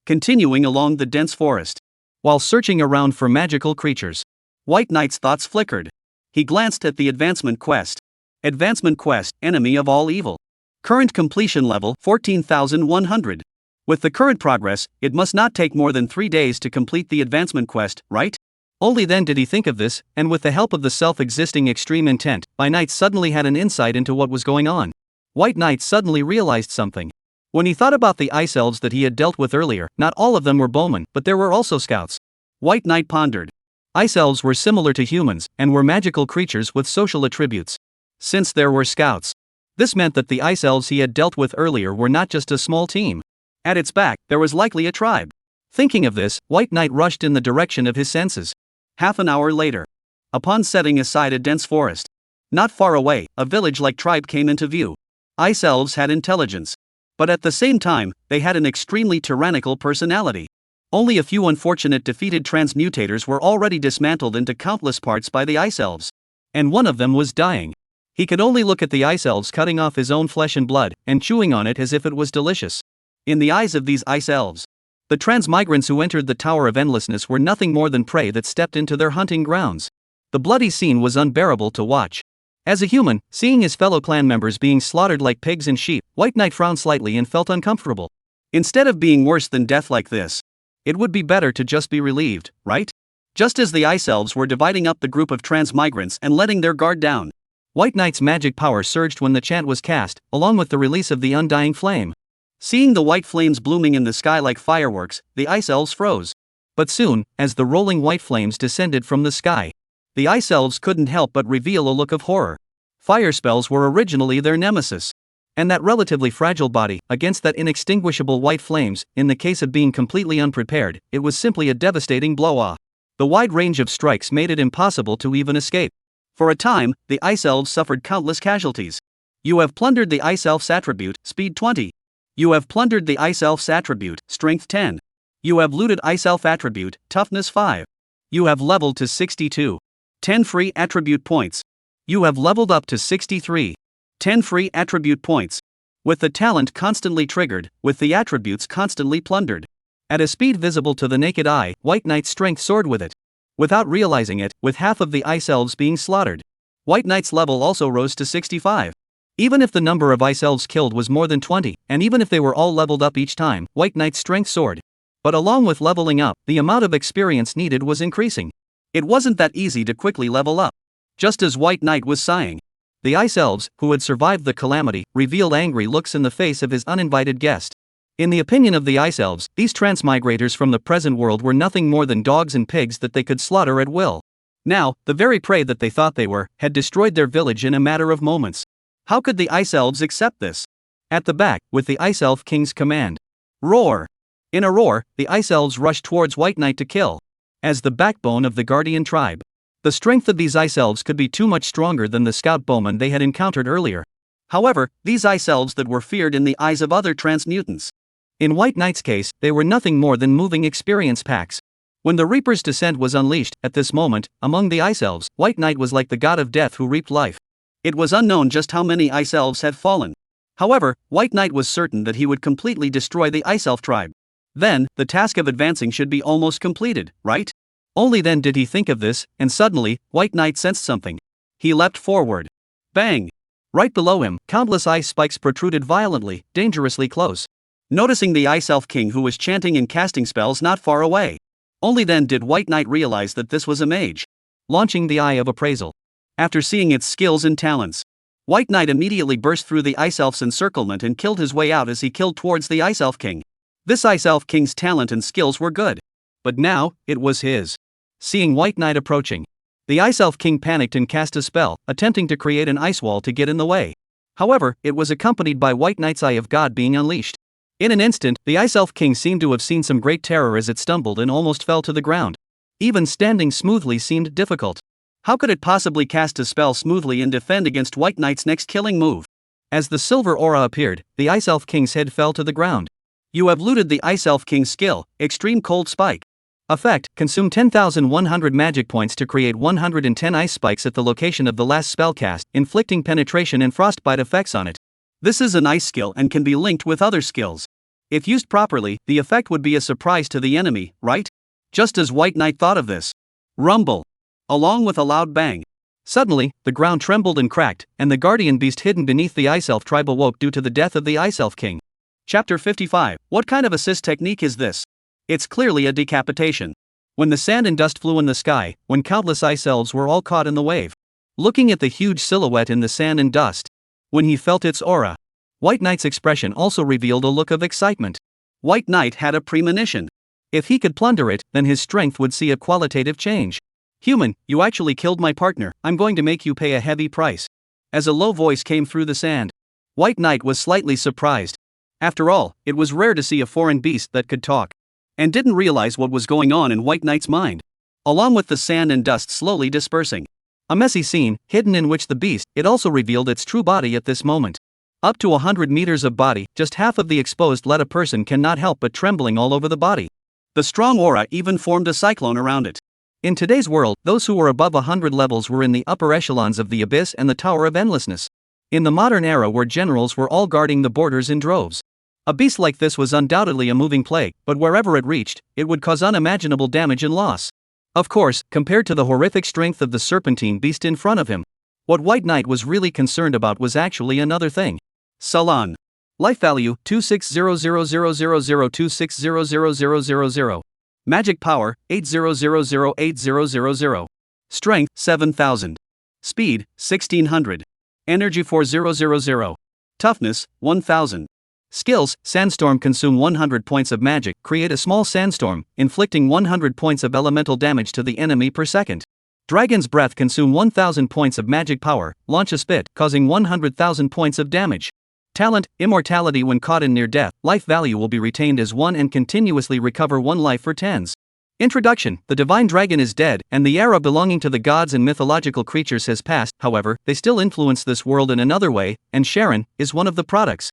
Continuing along the dense forest. While searching around for magical creatures, White Knight's thoughts flickered. He glanced at the advancement quest. Advancement quest, enemy of all evil. Current completion level, 14,100. With the current progress, it must not take more than 3 days to complete the advancement quest, right? Only then did he think of this, and with the help of the self-existing extreme intent, White Knight suddenly had an insight into what was going on. White Knight suddenly realized something. When he thought about the Ice Elves that he had dealt with earlier, not all of them were bowmen, but there were also scouts. White Knight pondered. Ice Elves were similar to humans, and were magical creatures with social attributes. Since there were scouts, this meant that the Ice Elves he had dealt with earlier were not just a small team. At its back, there was likely a tribe. Thinking of this, White Knight rushed in the direction of his senses. Half an hour later, upon setting aside a dense forest, not far away, a village-like tribe came into view. Ice Elves had intelligence, but at the same time, they had an extremely tyrannical personality. Only a few unfortunate defeated transmutators were already dismantled into countless parts by the Ice Elves, and one of them was dying. He could only look at the Ice Elves cutting off his own flesh and blood, and chewing on it as if it was delicious. In the eyes of these Ice Elves, the transmigrants who entered the Tower of Endlessness were nothing more than prey that stepped into their hunting grounds. The bloody scene was unbearable to watch. As a human, seeing his fellow clan members being slaughtered like pigs and sheep, White Knight frowned slightly and felt uncomfortable. Instead of being worse than death like this, it would be better to just be relieved, right? Just as the Ice Elves were dividing up the group of transmigrants and letting their guard down, White Knight's magic power surged when the chant was cast, along with the release of the undying flame. Seeing the white flames blooming in the sky like fireworks, the Ice Elves froze. But soon, as the rolling white flames descended from the sky, the Ice Elves couldn't help but reveal a look of horror. Fire spells were originally their nemesis. And that relatively fragile body, against that inextinguishable white flames, in the case of being completely unprepared, it was simply a devastating blow-off. The wide range of strikes made it impossible to even escape. For a time, the Ice Elves suffered countless casualties. You have plundered the Ice Elf's attribute, speed 20. You have plundered the Ice Elf's attribute, strength 10. You have looted Ice Elf attribute, toughness 5. You have leveled to 62. 10 free attribute points. You have leveled up to 63. 10 free attribute points. With the talent constantly triggered, with the attributes constantly plundered. At a speed visible to the naked eye, White Knight's strength soared with it. Without realizing it, with half of the ice elves being slaughtered, White Knight's level also rose to 65. Even if the number of ice elves killed was more than 20, and even if they were all leveled up each time, White Knight's strength soared. But along with leveling up, the amount of experience needed was increasing. It wasn't that easy to quickly level up. Just as White Knight was sighing, the ice elves, who had survived the calamity, revealed angry looks in the face of his uninvited guest. In the opinion of the ice elves, these transmigrators from the present world were nothing more than dogs and pigs that they could slaughter at will. Now, the very prey that they thought they were, had destroyed their village in a matter of moments. How could the ice elves accept this? At the back, with the ice elf king's command, roar! In a roar, the ice elves rushed towards White Knight to kill. As the backbone of the guardian tribe, the strength of these ice elves could be too much stronger than the scout bowmen they had encountered earlier. However, these ice elves that were feared in the eyes of other transmutants. In White Knight's case, they were nothing more than moving experience packs. When the Reaper's descent was unleashed, at this moment, among the ice elves, White Knight was like the god of death who reaped life. It was unknown just how many ice elves had fallen. However, White Knight was certain that he would completely destroy the ice elf tribe. Then, the task of advancing should be almost completed, right? Only then did he think of this, and suddenly, White Knight sensed something. He leapt forward. Bang! Right below him, countless ice spikes protruded violently, dangerously close. Noticing the ice elf king who was chanting and casting spells not far away. Only then did White Knight realize that this was a mage. Launching the Eye of Appraisal. After seeing its skills and talents, White Knight immediately burst through the ice elf's encirclement and killed his way out as he killed towards the ice elf king. This ice elf king's talent and skills were good. But now, it was his. Seeing White Knight approaching, the ice elf king panicked and cast a spell, attempting to create an ice wall to get in the way. However, it was accompanied by White Knight's Eye of God being unleashed. In an instant, the ice elf king seemed to have seen some great terror as it stumbled and almost fell to the ground. Even standing smoothly seemed difficult. How could it possibly cast a spell smoothly and defend against White Knight's next killing move? As the silver aura appeared, the ice elf king's head fell to the ground. You have looted the ice elf king's skill, Extreme Cold Spike. Effect: consume 10,100 magic points to create 110 ice spikes at the location of the last spell cast, inflicting penetration and frostbite effects on it. This is an ice skill and can be linked with other skills. If used properly, the effect would be a surprise to the enemy, right? Just as White Knight thought of this. Rumble! Along with a loud bang. Suddenly, the ground trembled and cracked, and the guardian beast hidden beneath the ice elf tribe awoke due to the death of the ice elf king. Chapter 55. What kind of assist technique is this? It's clearly a decapitation. When the sand and dust flew in the sky, when countless ice elves were all caught in the wave. Looking at the huge silhouette in the sand and dust. When he felt its aura. White Knight's expression also revealed a look of excitement. White Knight had a premonition. If he could plunder it, then his strength would see a qualitative change. Human, you actually killed my partner, I'm going to make you pay a heavy price. As a low voice came through the sand. White Knight was slightly surprised. After all, it was rare to see a foreign beast that could talk. And didn't realize what was going on in White Knight's mind. Along with the sand and dust slowly dispersing. A messy scene, hidden in which the beast, it also revealed its true body at this moment. Up to 100 meters of body, just half of the exposed let a person cannot help but trembling all over the body. The strong aura even formed a cyclone around it. In today's world, those who were above 100 levels were in the upper echelons of the Abyss and the Tower of Endlessness. In the modern era where generals were all guarding the borders in droves. A beast like this was undoubtedly a moving plague, but wherever it reached, it would cause unimaginable damage and loss. Of course, compared to the horrific strength of the serpentine beast in front of him. What White Knight was really concerned about was actually another thing. Salon. Life value, 26000026000000. Magic power, 80008000. Strength, 7000. Speed, 1600. Energy, 4000. Toughness, 1000. Skills: Sandstorm. Consume 100 points of magic, create a small sandstorm, inflicting 100 points of elemental damage to the enemy per second. Dragon's Breath. Consume 1000 points of magic power, launch a spit, causing 100,000 points of damage. Talent: Immortality. When caught in near death, life value will be retained as 1 and continuously recover 1 life for tens. Introduction: The divine dragon is dead, and the era belonging to the gods and mythological creatures has passed. However, they still influence this world in another way, and Sharon is one of the products.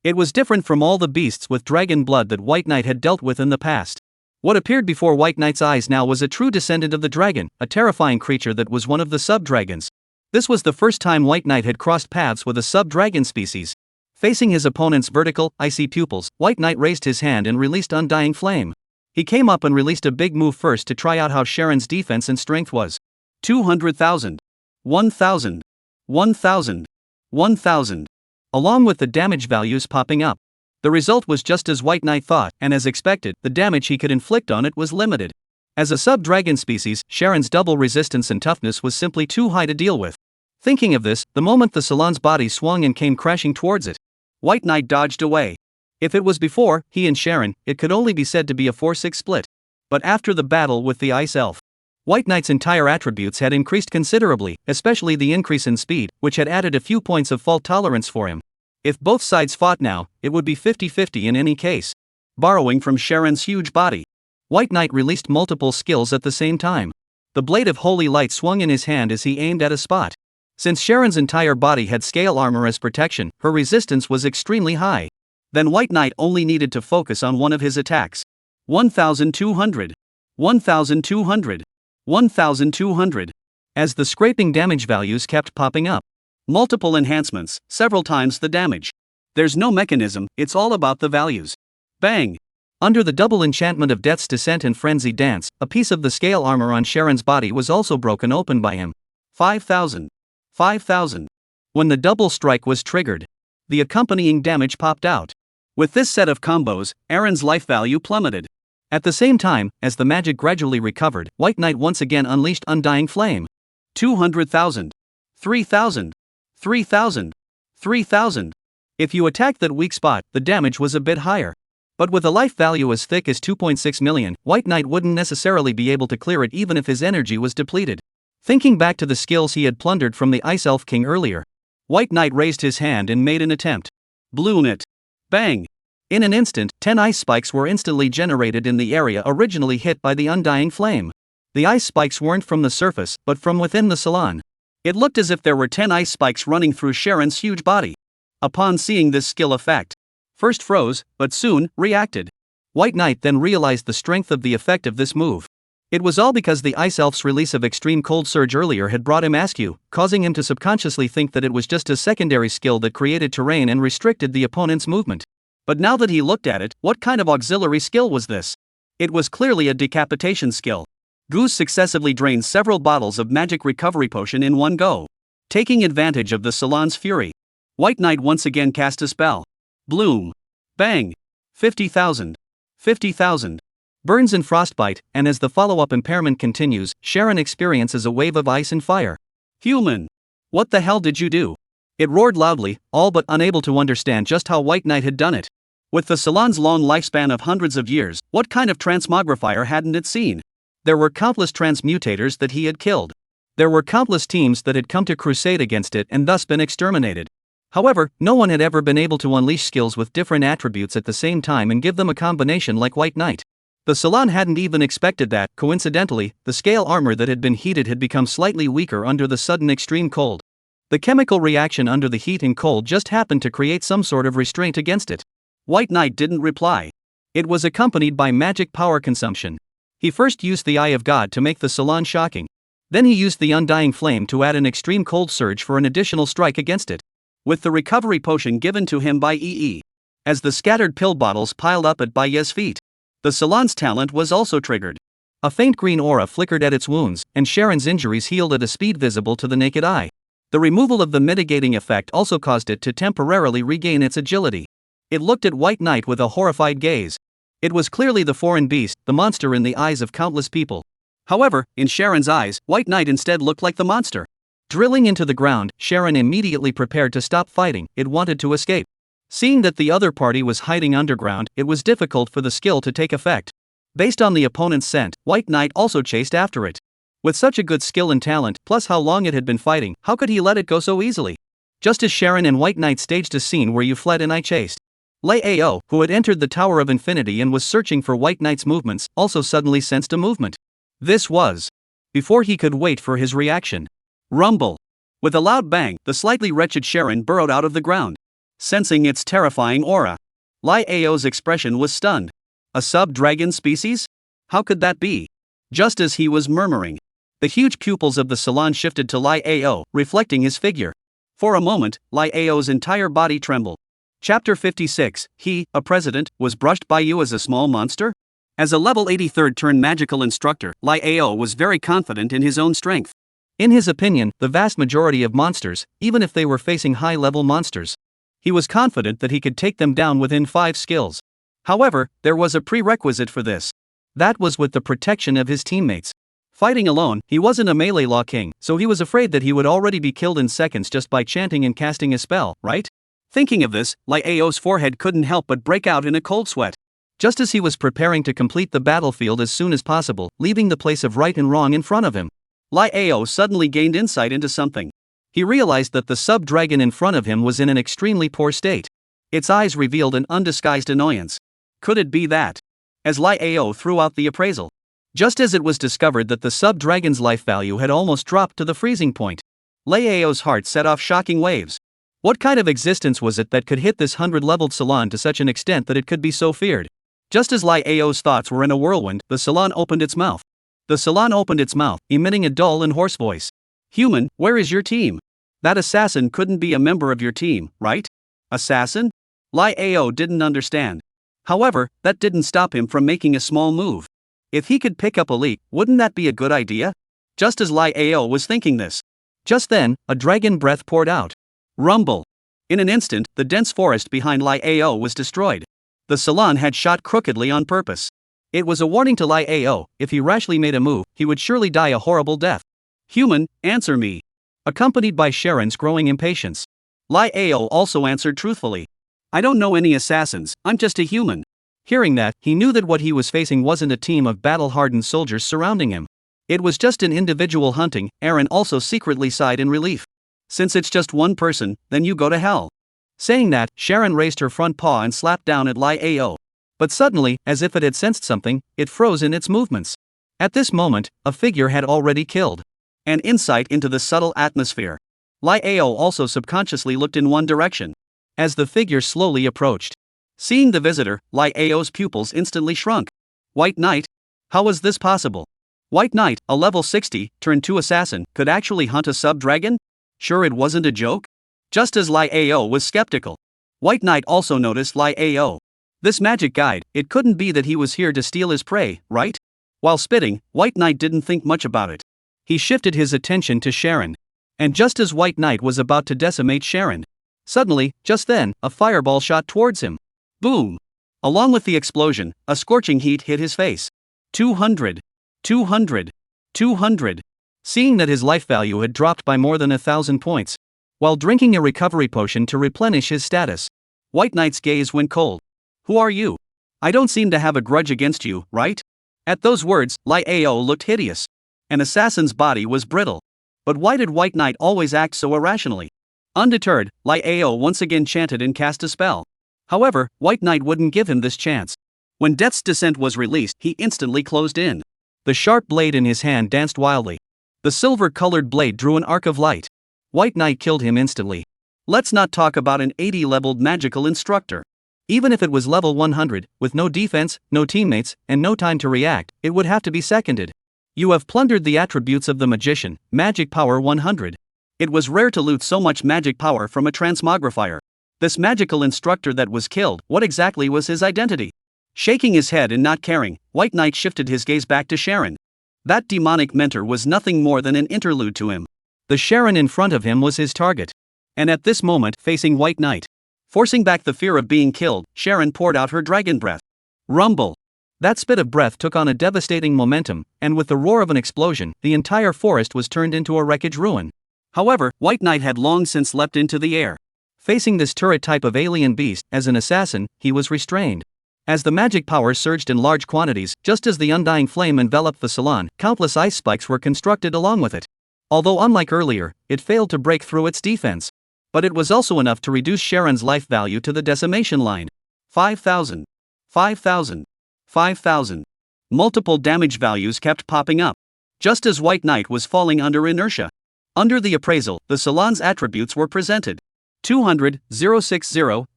It was different from all the beasts with dragon blood that White Knight had dealt with in the past. What appeared before White Knight's eyes now was a true descendant of the dragon, a terrifying creature that was one of the sub-dragons. This was the first time White Knight had crossed paths with a sub-dragon species. Facing his opponent's vertical, icy pupils, White Knight raised his hand and released Undying Flame. He came up and released a big move first to try out how Sharon's defense and strength was. 200,000. 1,000. 1,000. 1,000. Along with the damage values popping up. The result was just as White Knight thought, and as expected, the damage he could inflict on it was limited. As a sub-dragon species, Sharon's double resistance and toughness was simply too high to deal with. Thinking of this, the moment the Salon's body swung and came crashing towards it, White Knight dodged away. If it was before, he and Sharon, it could only be said to be a 4-6 split. But after the battle with the Ice Elf, White Knight's entire attributes had increased considerably, especially the increase in speed, which had added a few points of fault tolerance for him. If both sides fought now, it would be 50-50 in any case. Borrowing from Sharon's huge body, White Knight released multiple skills at the same time. The blade of holy light swung in his hand as he aimed at a spot. Since Sharon's entire body had scale armor as protection, her resistance was extremely high. Then White Knight only needed to focus on one of his attacks. 1,200. 1,200. 1,200. As the scraping damage values kept popping up. Multiple enhancements, several times the damage. There's no mechanism, it's all about the values. Bang! Under the double enchantment of Death's Descent and Frenzied Dance, a piece of the scale armor on Sharon's body was also broken open by him. 5,000. 5,000. When the double strike was triggered, the accompanying damage popped out. With this set of combos, Aaron's life value plummeted. At the same time, as the magic gradually recovered, White Knight once again unleashed Undying Flame. 200,000. 3,000. 3,000. 3,000. If you attacked that weak spot, the damage was a bit higher. But with a life value as thick as 2.6 million, White Knight wouldn't necessarily be able to clear it even if his energy was depleted. Thinking back to the skills he had plundered from the Ice Elf King earlier, White Knight raised his hand and made an attempt. Bloom it. Bang! In an instant, 10 ice spikes were instantly generated in the area originally hit by the Undying Flame. The ice spikes weren't from the surface, but from within the salon. It looked as if there were 10 ice spikes running through Sharon's huge body. Upon seeing this skill effect, first froze, but soon reacted. White Knight then realized the strength of the effect of this move. It was all because the Ice Elf's release of Extreme Cold Surge earlier had brought him askew, causing him to subconsciously think that it was just a secondary skill that created terrain and restricted the opponent's movement. But now that he looked at it, what kind of auxiliary skill was this? It was clearly a decapitation skill. Goose successively drained several bottles of magic recovery potion in one go. Taking advantage of the salon's fury, White Knight once again cast a spell. Bloom. Bang. 50,000. 50,000. Burns and frostbite, and as the follow-up impairment continues, Sharon experiences a wave of ice and fire. Human! What the hell did you do? It roared loudly, all but unable to understand just how White Knight had done it. With the salon's long lifespan of hundreds of years, what kind of transmogrifier hadn't it seen? There were countless transmutators that he had killed. There were countless teams that had come to crusade against it and thus been exterminated. However, no one had ever been able to unleash skills with different attributes at the same time and give them a combination like White Knight. The salon hadn't even expected that. Coincidentally, the scale armor that had been heated had become slightly weaker under the sudden extreme cold. The chemical reaction under the heat and cold just happened to create some sort of restraint against it. White Knight didn't reply. It was accompanied by magic power consumption. He first used the Eye of God to make the salon shocking. Then he used the Undying Flame to add an extreme cold surge for an additional strike against it. With the recovery potion given to him by EE. As the scattered pill bottles piled up at Baye's feet, the salon's talent was also triggered. A faint green aura flickered at its wounds, and Sharon's injuries healed at a speed visible to the naked eye. The removal of the mitigating effect also caused it to temporarily regain its agility. It looked at White Knight with a horrified gaze. It was clearly the foreign beast, the monster in the eyes of countless people. However, in Sharon's eyes, White Knight instead looked like the monster. Drilling into the ground, Sharon immediately prepared to stop fighting. It wanted to escape. Seeing that the other party was hiding underground, it was difficult for the skill to take effect. Based on the opponent's scent, White Knight also chased after it. With such a good skill and talent, plus how long it had been fighting, how could he let it go so easily? Just as Sharon and White Knight staged a scene where you fled and I chased. Lei Ao, who had entered the Tower of Infinity and was searching for White Knight's movements, also suddenly sensed a movement. This was before he could wait for his reaction. Rumble. With a loud bang, the slightly wretched Sharon burrowed out of the ground. Sensing its terrifying aura, Lei Ao's expression was stunned. A sub-dragon species? How could that be? Just as he was murmuring, the huge pupils of the salon shifted to Lei Ao, reflecting his figure. For a moment, Lei Ao's entire body trembled. Chapter 56, he, a president, was brushed by you as a small monster? As a level 83rd turn magical instructor, Lai Ao was very confident in his own strength. In his opinion, the vast majority of monsters, even if they were facing high-level monsters, he was confident that he could take them down within 5 skills. However, there was a prerequisite for this. That was with the protection of his teammates. Fighting alone, he wasn't a melee law king, so he was afraid that he would already be killed in seconds just by chanting and casting a spell, right? Thinking of this, Lai Ao's forehead couldn't help but break out in a cold sweat. Just as he was preparing to complete the battlefield as soon as possible, leaving the place of right and wrong in front of him, Lai Ao suddenly gained insight into something. He realized that the sub-dragon in front of him was in an extremely poor state. Its eyes revealed an undisguised annoyance. Could it be that? As Lai Ao threw out the appraisal, just as it was discovered that the sub-dragon's life value had almost dropped to the freezing point, Lai Ao's heart set off shocking waves. What kind of existence was it that could hit this 100-leveled salon to such an extent that it could be so feared? Just as Lai Ao's thoughts were in a whirlwind, the salon opened its mouth. The salon opened its mouth, emitting a dull and hoarse voice. "Human, where is your team? That assassin couldn't be a member of your team, right? Assassin?" Lai Ao didn't understand. However, that didn't stop him from making a small move. If he could pick up a leak, wouldn't that be a good idea? Just as Lai Ao was thinking this, just then, a dragon breath poured out. Rumble. In an instant, the dense forest behind Lai Ao was destroyed. The salon had shot crookedly on purpose. It was a warning to Lai Ao. If he rashly made a move, he would surely die a horrible death. "Human, answer me." Accompanied by Sharon's growing impatience, Lai Ao also answered truthfully. "I don't know any assassins, I'm just a human." Hearing that, he knew that what he was facing wasn't a team of battle-hardened soldiers surrounding him. It was just an individual hunting. Aaron also secretly sighed in relief. "Since it's just one person, then you go to hell." Saying that, Sharon raised her front paw and slapped down at Lai Ao. But suddenly, as if it had sensed something, it froze in its movements. At this moment, a figure had already killed. An insight into the subtle atmosphere. Lai Ao also subconsciously looked in one direction. As the figure slowly approached, seeing the visitor, Lai Ao's pupils instantly shrunk. White Knight? How was this possible? White Knight, a level 60, turn 2 assassin, could actually hunt a sub-dragon? Sure it wasn't a joke? Just as Lai Ao was skeptical, White Knight also noticed Lai Ao. This magic guide, it couldn't be that he was here to steal his prey, right? While spitting, White Knight didn't think much about it. He shifted his attention to Sharon. And just as White Knight was about to decimate Sharon, suddenly, just then, a fireball shot towards him. Boom! Along with the explosion, a scorching heat hit his face. 200. 200. 200. Seeing that his life value had dropped by more than 1,000 points, while drinking a recovery potion to replenish his status, White Knight's gaze went cold. "Who are you? I don't seem to have a grudge against you, right?" At those words, Lai Ao looked hideous. An assassin's body was brittle. But why did White Knight always act so irrationally? Undeterred, Lai Ao once again chanted and cast a spell. However, White Knight wouldn't give him this chance. When Death's Descent was released, he instantly closed in. The sharp blade in his hand danced wildly. The silver-colored blade drew an arc of light. White Knight killed him instantly. Let's not talk about an 80-leveled magical instructor. Even if it was level 100, with no defense, no teammates, and no time to react, it would have to be seconded. You have plundered the attributes of the magician, magic power 100. It was rare to loot so much magic power from a transmogrifier. This magical instructor that was killed, what exactly was his identity? Shaking his head and not caring, White Knight shifted his gaze back to Sharon. That demonic mentor was nothing more than an interlude to him. The Sharon in front of him was his target. And at this moment, facing White Knight, forcing back the fear of being killed, Sharon poured out her dragon breath. Rumble! That spit of breath took on a devastating momentum, and with the roar of an explosion, the entire forest was turned into a wreckage ruin. However, White Knight had long since leapt into the air. Facing this turret type of alien beast, as an assassin, he was restrained. As the magic power surged in large quantities, just as the undying flame enveloped the salon, countless ice spikes were constructed along with it. Although unlike earlier, it failed to break through its defense. But it was also enough to reduce Sharon's life value to the decimation line. 5,000. 5,000. 5,000. Multiple damage values kept popping up. Just as White Knight was falling under inertia. Under the appraisal, the salon's attributes were presented. 200, 060,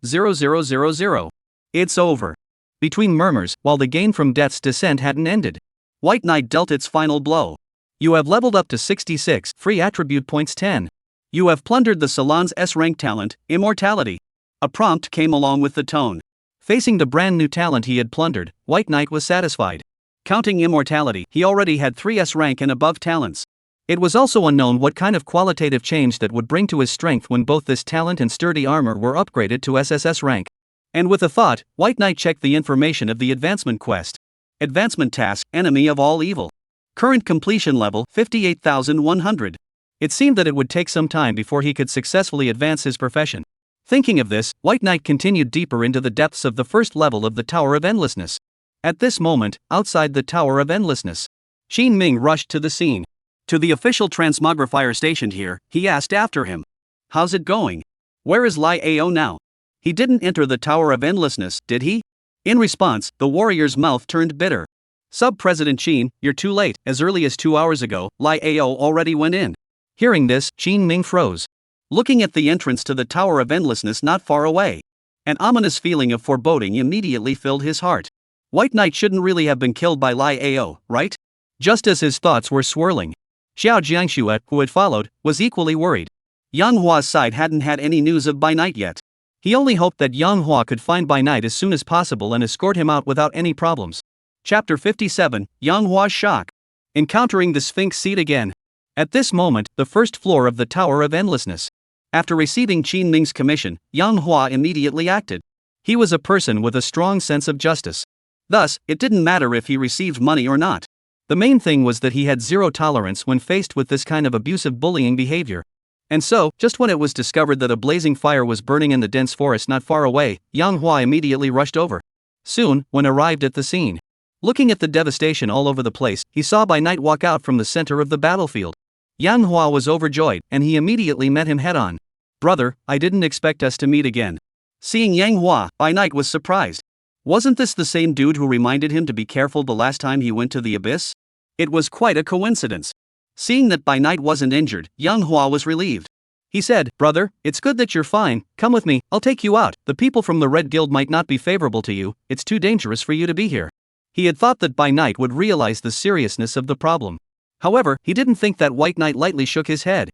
0000. It's over. Between murmurs, while the gain from Death's Descent hadn't ended, White Knight dealt its final blow. You have leveled up to 66, free attribute points 10. You have plundered the salon's S-rank talent, Immortality. A prompt came along with the tone. Facing the brand new talent he had plundered, White Knight was satisfied. Counting immortality, he already had 3S rank and above talents. It was also unknown what kind of qualitative change that would bring to his strength when both this talent and sturdy armor were upgraded to SSS rank. And with a thought, White Knight checked the information of the advancement quest. Advancement task, enemy of all evil. Current completion level, 58,100. It seemed that it would take some time before he could successfully advance his profession. Thinking of this, White Knight continued deeper into the depths of the first level of the Tower of Endlessness. At this moment, outside the Tower of Endlessness, Qin Ming rushed to the scene. To the official transmogrifier stationed here, he asked after him. How's it going? Where is Lai Ao now? He didn't enter the Tower of Endlessness, did he? In response, the warrior's mouth turned bitter. Sub-President Qin, you're too late. As early as 2 hours ago, Lai Ao already went in. Hearing this, Qin Ming froze. Looking at the entrance to the Tower of Endlessness not far away. An ominous feeling of foreboding immediately filled his heart. White Knight shouldn't really have been killed by Lai Ao, right? Just as his thoughts were swirling, Xiao Jiangxue, who had followed, was equally worried. Yang Hua's side hadn't had any news of Bai Night yet. He only hoped that Yang Hua could find Bai Night as soon as possible and escort him out without any problems. Chapter 57, Yang Hua's Shock. Encountering the Sphinx seat again. At this moment, the first floor of the Tower of Endlessness. After receiving Qin Ming's commission, Yang Hua immediately acted. He was a person with a strong sense of justice. Thus, it didn't matter if he received money or not. The main thing was that he had zero tolerance when faced with this kind of abusive bullying behavior. And so, just when it was discovered that a blazing fire was burning in the dense forest not far away, Yang Hua immediately rushed over. Soon, when arrived at the scene, looking at the devastation all over the place, he saw Bai Night walk out from the center of the battlefield. Yang Hua was overjoyed, and he immediately met him head-on. Brother, I didn't expect us to meet again. Seeing Yang Hua, Bai Night was surprised. Wasn't this the same dude who reminded him to be careful the last time he went to the abyss? It was quite a coincidence. Seeing that Bai Night wasn't injured, Yang Hua was relieved. He said, Brother, it's good that you're fine, come with me, I'll take you out. The people from the Red Guild might not be favorable to you, it's too dangerous for you to be here. He had thought that Bai Night would realize the seriousness of the problem. However, he didn't think that White Knight lightly shook his head.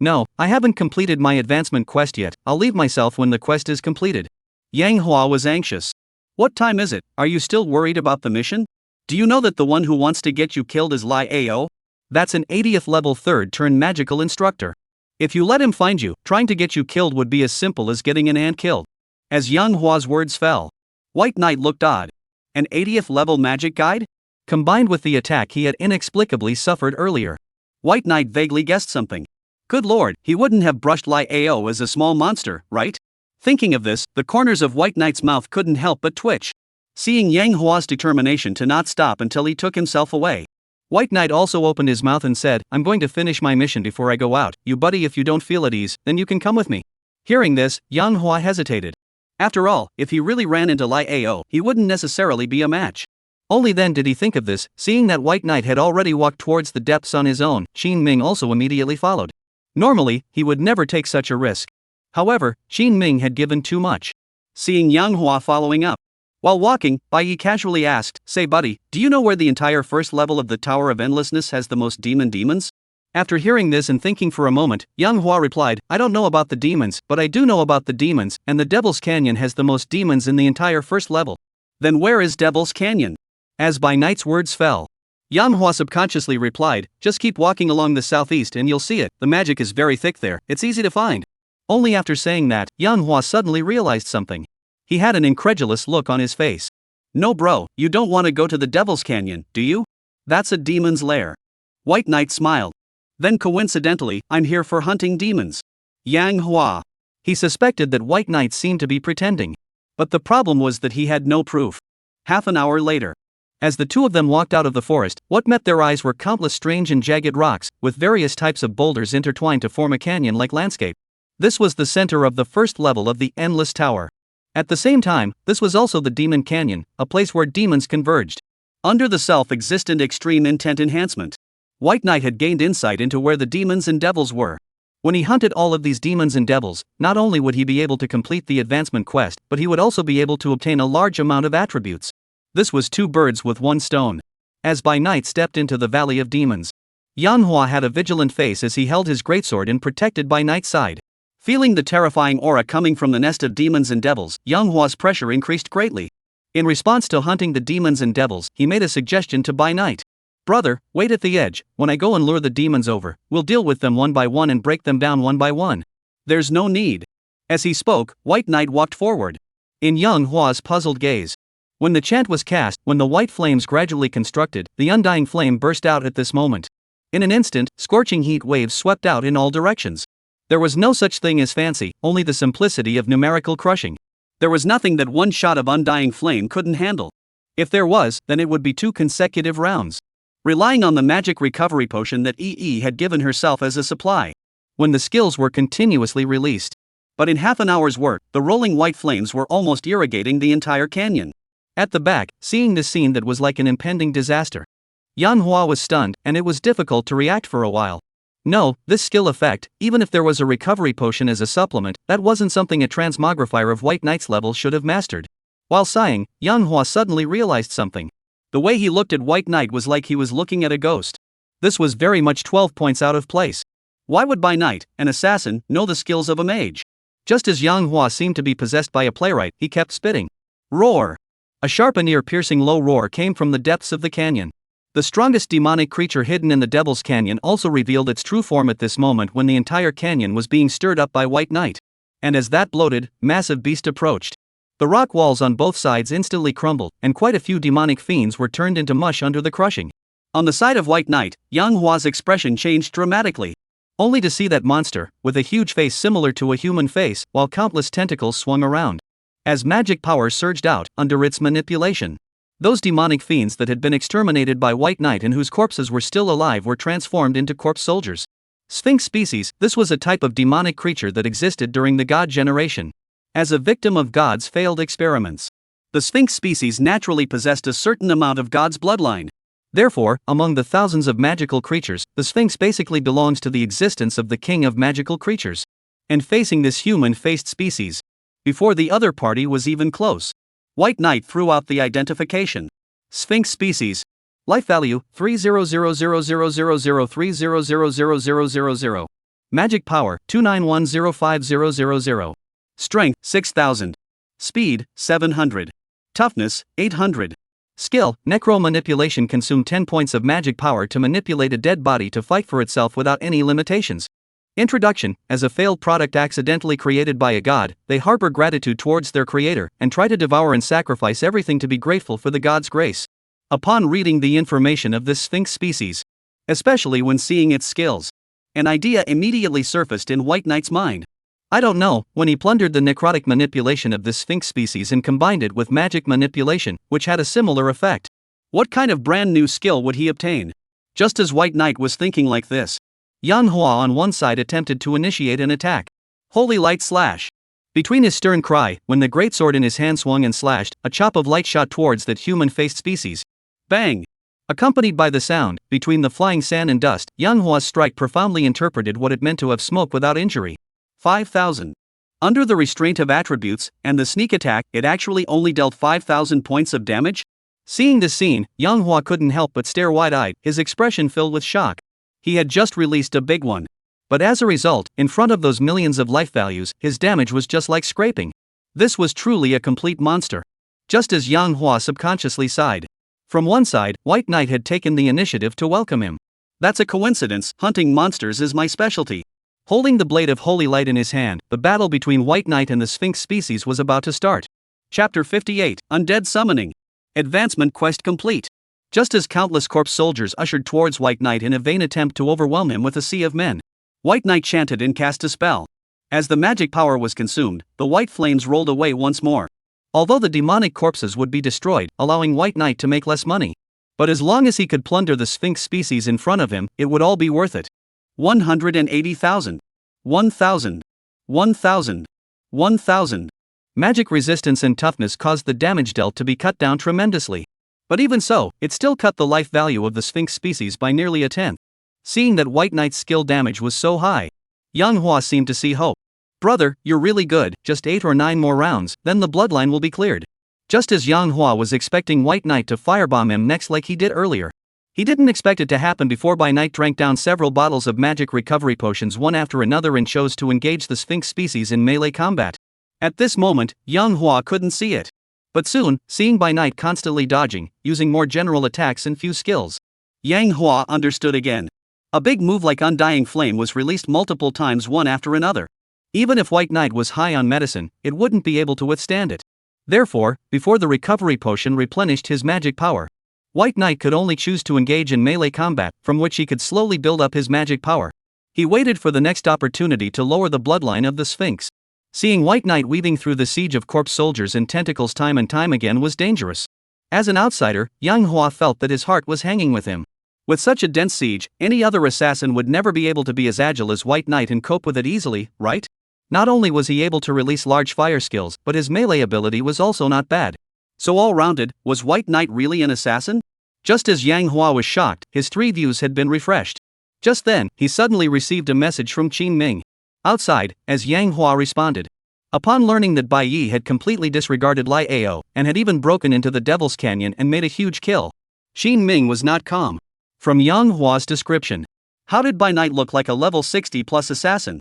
No, I haven't completed my advancement quest yet, I'll leave myself when the quest is completed. Yang Hua was anxious. What time is it? Are you still worried about the mission? Do you know that the one who wants to get you killed is Lai Ao? That's an 80th level 3rd turn magical instructor. If you let him find you, trying to get you killed would be as simple as getting an ant killed. As Yang Hua's words fell, White Knight looked odd. An 80th level magic guide? Combined with the attack he had inexplicably suffered earlier, White Knight vaguely guessed something. Good lord, he wouldn't have brushed Lai Ao as a small monster, right? Thinking of this, the corners of White Knight's mouth couldn't help but twitch. Seeing Yang Hua's determination to not stop until he took himself away, White Knight also opened his mouth and said, I'm going to finish my mission before I go out. You buddy, if you don't feel at ease, then you can come with me. Hearing this, Yang Hua hesitated. After all, if he really ran into Lai Ao, he wouldn't necessarily be a match. Only then did he think of this, seeing that White Knight had already walked towards the depths on his own. Qin Ming also immediately followed. Normally, he would never take such a risk. However, Qin Ming had given too much. Seeing Yang Hua following up. While walking, Bai Yi casually asked, Say buddy, do you know where the entire first level of the Tower of Endlessness has the most demons? After hearing this and thinking for a moment, Yang Hua replied, I don't know about the demons, but I do know about the demons, and the Devil's Canyon has the most demons in the entire first level. Then where is Devil's Canyon? As Bai Knight's words fell, Yang Hua subconsciously replied, Just keep walking along the southeast and you'll see it, the magic is very thick there, it's easy to find. Only after saying that, Yang Hua suddenly realized something. He had an incredulous look on his face. No bro, you don't want to go to the Devil's Canyon, do you? That's a demon's lair. White Knight smiled. Then coincidentally, I'm here for hunting demons. Yang Hua. He suspected that White Knight seemed to be pretending. But the problem was that he had no proof. Half an hour later, as the two of them walked out of the forest, what met their eyes were countless strange and jagged rocks, with various types of boulders intertwined to form a canyon-like landscape. This was the center of the first level of the Endless Tower. At the same time, this was also the Demon Canyon, a place where demons converged. Under the self-existent extreme intent enhancement, White Knight had gained insight into where the demons and devils were. When he hunted all of these demons and devils, not only would he be able to complete the advancement quest, but he would also be able to obtain a large amount of attributes. This was two birds with one stone. As Bai Night stepped into the Valley of Demons, Yan Hua had a vigilant face as he held his greatsword and protected Bai Night's side. Feeling the terrifying aura coming from the nest of demons and devils, Yanhua's pressure increased greatly. In response to hunting the demons and devils, he made a suggestion to Bai Knight. Brother, wait at the edge. When I go and lure the demons over, we'll deal with them one by one and break them down one by one. There's no need. As he spoke, White Knight walked forward. In Yanghua's puzzled gaze. When the chant was cast, when the white flames gradually constructed, the undying flame burst out at this moment. In an instant, scorching heat waves swept out in all directions. There was no such thing as fancy, only the simplicity of numerical crushing. There was nothing that one shot of undying flame couldn't handle. If there was, then it would be 2 consecutive rounds. Relying on the magic recovery potion that EE had given herself as a supply. When the skills were continuously released. But in half an hour's work, the rolling white flames were almost irrigating the entire canyon. At the back, seeing this scene that was like an impending disaster. Yanhua was stunned, and it was difficult to react for a while. No, this skill effect, even if there was a recovery potion as a supplement, that wasn't something a transmogrifier of White Knight's level should have mastered. While sighing, Yanhua suddenly realized something. The way he looked at White Knight was like he was looking at a ghost. This was very much 12 points out of place. Why would Bai Knight, an assassin, know the skills of a mage? Just as Yanhua seemed to be possessed by a playwright, he kept spitting. Roar! A sharp and ear-piercing low roar came from the depths of the canyon. The strongest demonic creature hidden in the Devil's Canyon also revealed its true form at this moment when the entire canyon was being stirred up by White Knight. And as that bloated, massive beast approached, the rock walls on both sides instantly crumbled, and quite a few demonic fiends were turned into mush under the crushing. On the side of White Knight, Yanghua's expression changed dramatically. Only to see that monster, with a huge face similar to a human face, while countless tentacles swung around. As magic power surged out, under its manipulation. Those demonic fiends that had been exterminated by White Knight and whose corpses were still alive were transformed into corpse soldiers. Sphinx species, this was a type of demonic creature that existed during the God generation. As a victim of God's failed experiments. The Sphinx species naturally possessed a certain amount of God's bloodline. Therefore, among the thousands of magical creatures, the Sphinx basically belongs to the existence of the king of magical creatures. And facing this human-faced species. Before the other party was even close. White Knight threw out the identification. Sphinx species. Life value, 300000030000000. Magic power, 291050000. Strength, 6000. Speed, 700. Toughness, 800. Skill, Necro Manipulation. Consume 10 points of magic power to manipulate a dead body to fight for itself without any limitations. Introduction. As a failed product accidentally created by a god, they harbor gratitude towards their creator, and try to devour and sacrifice everything to be grateful for the god's grace. Upon reading the information of this Sphinx species, especially when seeing its skills, an idea immediately surfaced in White Knight's mind. I don't know, when he plundered the necrotic manipulation of this Sphinx species and combined it with magic manipulation, which had a similar effect. What kind of brand new skill would he obtain? Just as White Knight was thinking like this, Yanhua on one side attempted to initiate an attack. Holy light slash. Between his stern cry, when the greatsword in his hand swung and slashed, a chop of light shot towards that human-faced species. Bang! Accompanied by the sound, between the flying sand and dust, Yanghua's strike profoundly interpreted what it meant to have smoke without injury. 5,000. Under the restraint of attributes, and the sneak attack, it actually only dealt 5,000 points of damage? Seeing this scene, Yanghua couldn't help but stare wide-eyed, his expression filled with shock. He had just released a big one. But as a result, in front of those millions of life values, his damage was just like scraping. This was truly a complete monster. Just as Yanghua subconsciously sighed. From one side, White Knight had taken the initiative to welcome him. That's a coincidence, hunting monsters is my specialty. Holding the blade of holy light in his hand, the battle between White Knight and the Sphinx species was about to start. Chapter 58, Undead Summoning. Advancement quest complete. Just as countless corpse soldiers ushered towards White Knight in a vain attempt to overwhelm him with a sea of men, White Knight chanted and cast a spell. As the magic power was consumed, the white flames rolled away once more. Although the demonic corpses would be destroyed, allowing White Knight to make less money. But as long as he could plunder the Sphinx species in front of him, it would all be worth it. 180,000. 1,000. 1,000. 1,000. Magic resistance and toughness caused the damage dealt to be cut down tremendously. But even so, it still cut the life value of the Sphinx species by nearly a tenth. Seeing that White Knight's skill damage was so high, Yanghua seemed to see hope. Brother, you're really good, just 8 or 9 more rounds, then the bloodline will be cleared. Just as Yanghua was expecting White Knight to firebomb him next like he did earlier. He didn't expect it to happen before By Night drank down several bottles of magic recovery potions one after another and chose to engage the Sphinx species in melee combat. At this moment, Yang Hua couldn't see it. But soon, seeing By Night constantly dodging, using more general attacks and few skills, Yang Hua understood again. A big move like Undying Flame was released multiple times one after another. Even if White Knight was high on medicine, it wouldn't be able to withstand it. Therefore, before the recovery potion replenished his magic power, White Knight could only choose to engage in melee combat, from which he could slowly build up his magic power. He waited for the next opportunity to lower the bloodline of the Sphinx. Seeing White Knight weaving through the siege of corpse soldiers and tentacles time and time again was dangerous. As an outsider, Yang Hua felt that his heart was hanging with him. With such a dense siege, any other assassin would never be able to be as agile as White Knight and cope with it easily, right? Not only was he able to release large fire skills, but his melee ability was also not bad. So all-rounded, was White Knight really an assassin? Just as Yang Hua was shocked, his 3 views had been refreshed. Just then, he suddenly received a message from Qin Ming. Outside, as Yang Hua responded. Upon learning that Bai Yi had completely disregarded Lai Ao, and had even broken into the Devil's Canyon and made a huge kill, Qin Ming was not calm. From Yang Hua's description, how did By Night look like a level 60 plus assassin?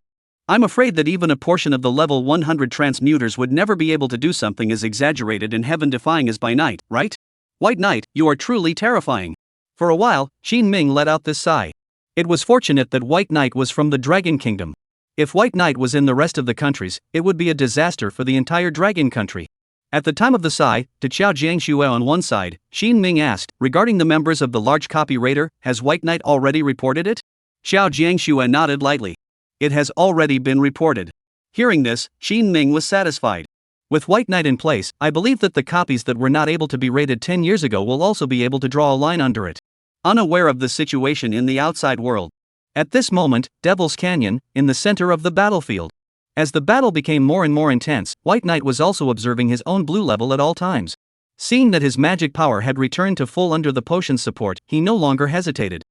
I'm afraid that even a portion of the level 100 transmuters would never be able to do something as exaggerated and heaven-defying as By Night, right? White Knight, you are truly terrifying. For a while, Qin Ming let out this sigh. It was fortunate that White Knight was from the Dragon Kingdom. If White Knight was in the rest of the countries, it would be a disaster for the entire Dragon Country. At the time of the sigh, to Xiao Jiangxue on one side, Qin Ming asked, regarding the members of the large copy raider, has White Knight already reported it? Xiao Jiangxue nodded lightly. It has already been reported. Hearing this, Qin Ming was satisfied. With White Knight in place, I believe that the copies that were not able to be raided 10 years ago will also be able to draw a line under it. Unaware of the situation in the outside world. At this moment, Devil's Canyon, in the center of the battlefield. As the battle became more and more intense, White Knight was also observing his own blue level at all times. Seeing that his magic power had returned to full under the potion's support, he no longer hesitated.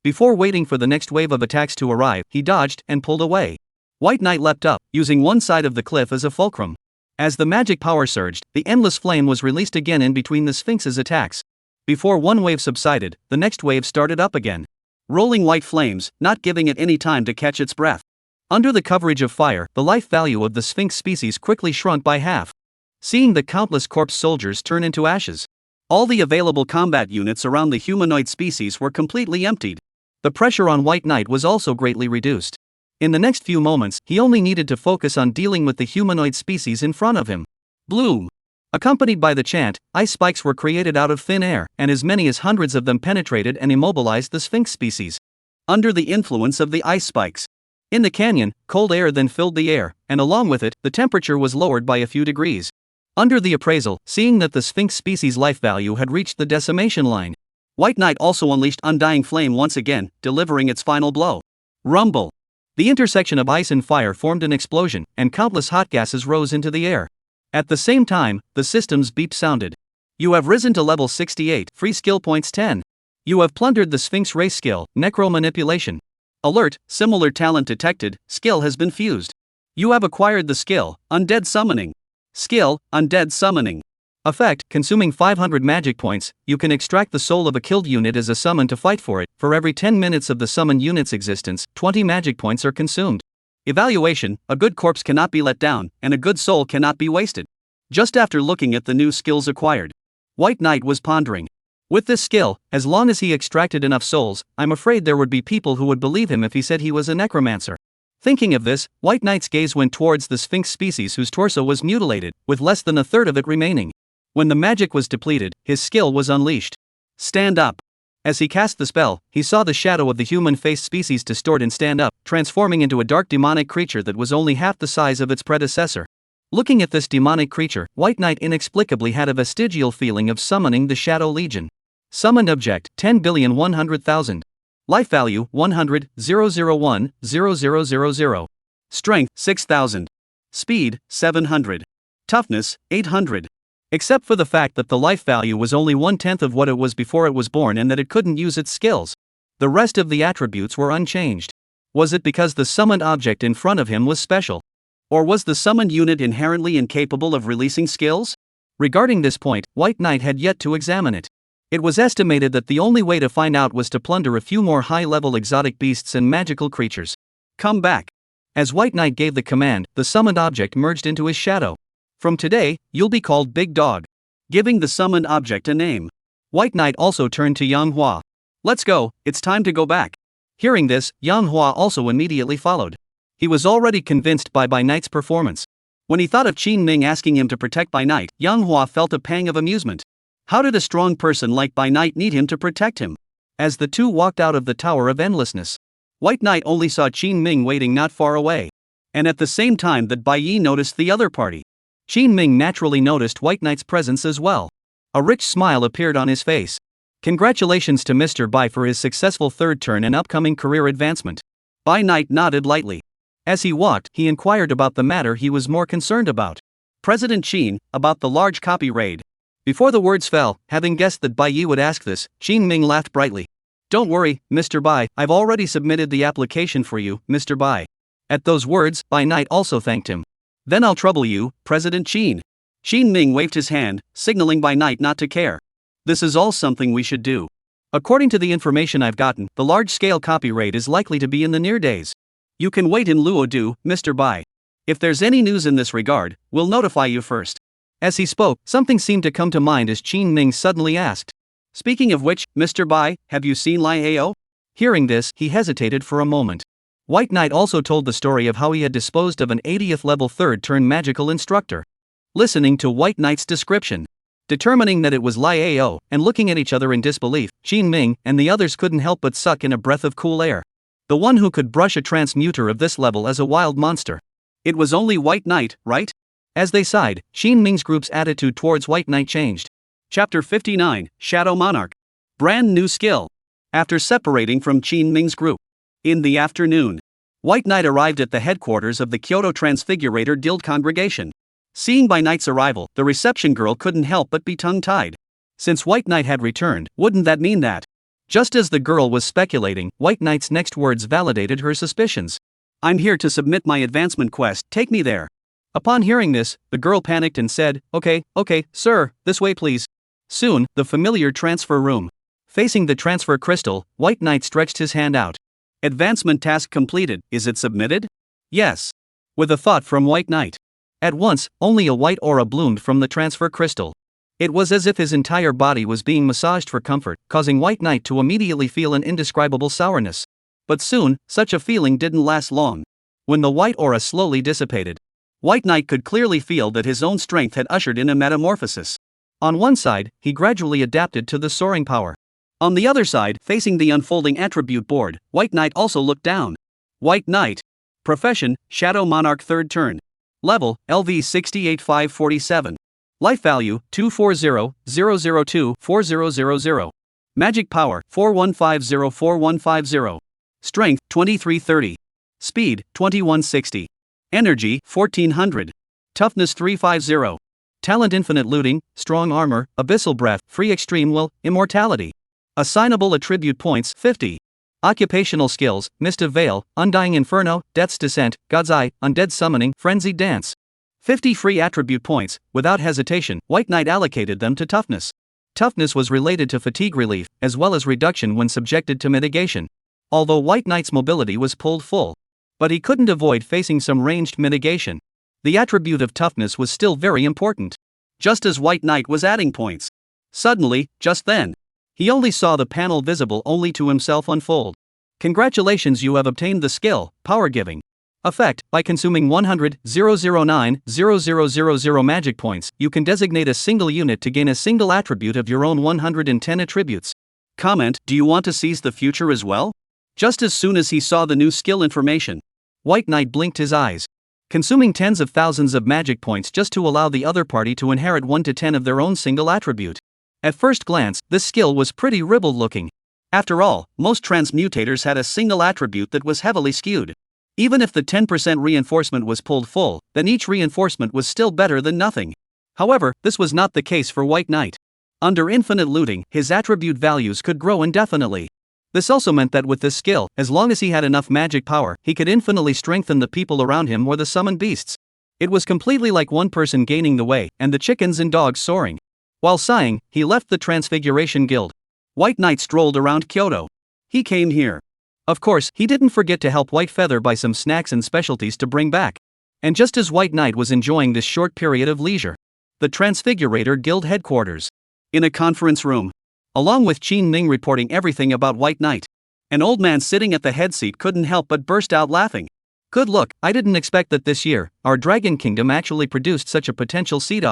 Before waiting for the next wave of attacks to arrive, he dodged and pulled away. White Knight leapt up, using one side of the cliff as a fulcrum. As the magic power surged, the endless flame was released again in between the Sphinx's attacks. Before one wave subsided, the next wave started up again. Rolling white flames, not giving it any time to catch its breath. Under the coverage of fire, the life value of the Sphinx species quickly shrunk by half. Seeing the countless corpse soldiers turn into ashes, all the available combat units around the humanoid species were completely emptied. The pressure on White Knight was also greatly reduced. In the next few moments, he only needed to focus on dealing with the humanoid species in front of him. Bloom. Accompanied by the chant, ice spikes were created out of thin air, and as many as hundreds of them penetrated and immobilized the Sphinx species. Under the influence of the ice spikes. In the canyon, cold air then filled the air, and along with it, the temperature was lowered by a few degrees. Under the appraisal, seeing that the Sphinx species' life value had reached the decimation line, White Knight also unleashed Undying Flame once again, delivering its final blow. Rumble. The intersection of ice and fire formed an explosion, and countless hot gases rose into the air. At the same time, the system's beep sounded. You have risen to level 68, free skill points 10. You have plundered the Sphinx race skill, Necro Manipulation. Alert, similar talent detected, skill has been fused. You have acquired the skill, Undead Summoning. Skill, Undead Summoning. Effect, consuming 500 magic points, you can extract the soul of a killed unit as a summon to fight for it. For every 10 minutes of the summoned unit's existence, 20 magic points are consumed. Evaluation, a good corpse cannot be let down, and a good soul cannot be wasted. Just after looking at the new skills acquired, White Knight was pondering. With this skill, as long as he extracted enough souls, I'm afraid there would be people who would believe him if he said he was a necromancer. Thinking of this, White Knight's gaze went towards the Sphinx species whose torso was mutilated, with less than a third of it remaining. When the magic was depleted, his skill was unleashed. Stand up. As he cast the spell, he saw the shadow of the human-faced species distort and stand up, transforming into a dark demonic creature that was only half the size of its predecessor. Looking at this demonic creature, White Knight inexplicably had a vestigial feeling of summoning the Shadow Legion. Summoned object, 10,100,000. Life value, 100,001,0000. Strength, 6,000. Speed, 700. Toughness, 800. Except for the fact that the life value was only 1/10 of what it was before it was born and that it couldn't use its skills. The rest of the attributes were unchanged. Was it because the summoned object in front of him was special? Or was the summoned unit inherently incapable of releasing skills? Regarding this point, White Knight had yet to examine it. It was estimated that the only way to find out was to plunder a few more high-level exotic beasts and magical creatures. Come back. As White Knight gave the command, the summoned object merged into his shadow. From today, you'll be called Big Dog. Giving the summoned object a name, White Knight also turned to manhwa. Let's go, it's time to go back. Hearing this, manhwa also immediately followed. He was already convinced by Knight's performance. When he thought of Qin Ming asking him to protect Knight, manhwa felt a pang of amusement. How did a strong person like Knight need him to protect him? As the two walked out of the Tower of Endlessness, White Knight only saw Qin Ming waiting not far away. And at the same time that Bai Yi noticed the other party, Qin Ming naturally noticed White Knight's presence as well. A rich smile appeared on his face. Congratulations to Mr. Bai for his successful third turn and upcoming career advancement. Bai Knight nodded lightly. As he walked, he inquired about the matter he was more concerned about. President Qin, about the large copy raid. Before the words fell, having guessed that Bai Yi would ask this, Qin Ming laughed brightly. Don't worry, Mr. Bai, I've already submitted the application for you, Mr. Bai. At those words, Bai Knight also thanked him. Then I'll trouble you, President Qin. Qin Ming waved his hand, signaling Bai Knight not to care. This is all something we should do. According to the information I've gotten, the large-scale copy raid is likely to be in the near days. You can wait in Luodu, Mr. Bai. If there's any news in this regard, we'll notify you first. As he spoke, something seemed to come to mind as Qin Ming suddenly asked. Speaking of which, Mr. Bai, have you seen Lai Ao? Hearing this, he hesitated for a moment. White Knight also told the story of how he had disposed of an 80th level third turn magical instructor. Listening to White Knight's description, determining that it was Lai Ao, and looking at each other in disbelief, Qin Ming and the others couldn't help but suck in a breath of cool air. The one who could brush a transmuter of this level as a wild monster. It was only White Knight, right? As they sighed, Qin Ming's group's attitude towards White Knight changed. Chapter 59, Shadow Monarch. Brand new skill. After separating from Qin Ming's group. In the afternoon, White Knight arrived at the headquarters of the Kyoto Transfigurator Guild congregation. Seeing Bai Knight's arrival, the reception girl couldn't help but be tongue-tied. Since White Knight had returned, wouldn't that mean that? Just as the girl was speculating, White Knight's next words validated her suspicions. I'm here to submit my advancement quest, take me there. Upon hearing this, the girl panicked and said, Okay, sir, this way please. Soon, the familiar transfer room. Facing the transfer crystal, White Knight stretched his hand out. Advancement task completed, is it submitted? Yes. With a thought from White Knight. At once, only a white aura bloomed from the transfer crystal. It was as if his entire body was being massaged for comfort, causing White Knight to immediately feel an indescribable sourness. But soon, such a feeling didn't last long. When the white aura slowly dissipated, White Knight could clearly feel that his own strength had ushered in a metamorphosis. On one side, he gradually adapted to the soaring power. On the other side, facing the unfolding attribute board, White Knight also looked down. White Knight. Profession, Shadow Monarch third turn. Level, LV 68547. Life value, 240-002-4000. Magic power, 4150-4150. Strength, 2330. Speed, 2160. Energy, 1400. Toughness 350. Talent infinite looting, strong armor, abyssal breath, free extreme will, immortality. Assignable attribute points 50. Occupational skills, Mist of Veil, Undying Inferno, Death's Descent, God's Eye, Undead Summoning, Frenzied Dance. 50 free attribute points. Without hesitation, White Knight allocated them to toughness. Toughness was related to fatigue relief, as well as reduction when subjected to mitigation. Although White Knight's mobility was pulled full. But he couldn't avoid facing some ranged mitigation. The attribute of toughness was still very important. Just as White Knight was adding points. Suddenly, just then, he only saw the panel visible only to himself unfold. Congratulations, you have obtained the skill, Power Giving. Effect, by consuming 100,009,0000 magic points, you can designate a single unit to gain a single attribute of your own 110 attributes. Comment, do you want to seize the future as well? Just as soon as he saw the new skill information, White Knight blinked his eyes. Consuming tens of thousands of magic points just to allow the other party to inherit 1 to 10 of their own single attribute. At first glance, this skill was pretty ribald looking. After all, most transmutators had a single attribute that was heavily skewed. Even if the 10% reinforcement was pulled full, then each reinforcement was still better than nothing. However, this was not the case for White Knight. Under infinite looting, his attribute values could grow indefinitely. This also meant that with this skill, as long as he had enough magic power, he could infinitely strengthen the people around him or the summoned beasts. It was completely like one person gaining the way, and the chickens and dogs soaring. While sighing, he left the Transfiguration Guild. White Knight strolled around Kyoto. He came here. Of course, he didn't forget to help White Feather buy some snacks and specialties to bring back. And just as White Knight was enjoying this short period of leisure, the Transfigurator Guild headquarters, in a conference room, along with Qin Ming reporting everything about White Knight, an old man sitting at the head seat couldn't help but burst out laughing. Good look, I didn't expect that this year, our Dragon Kingdom actually produced such a potential seed.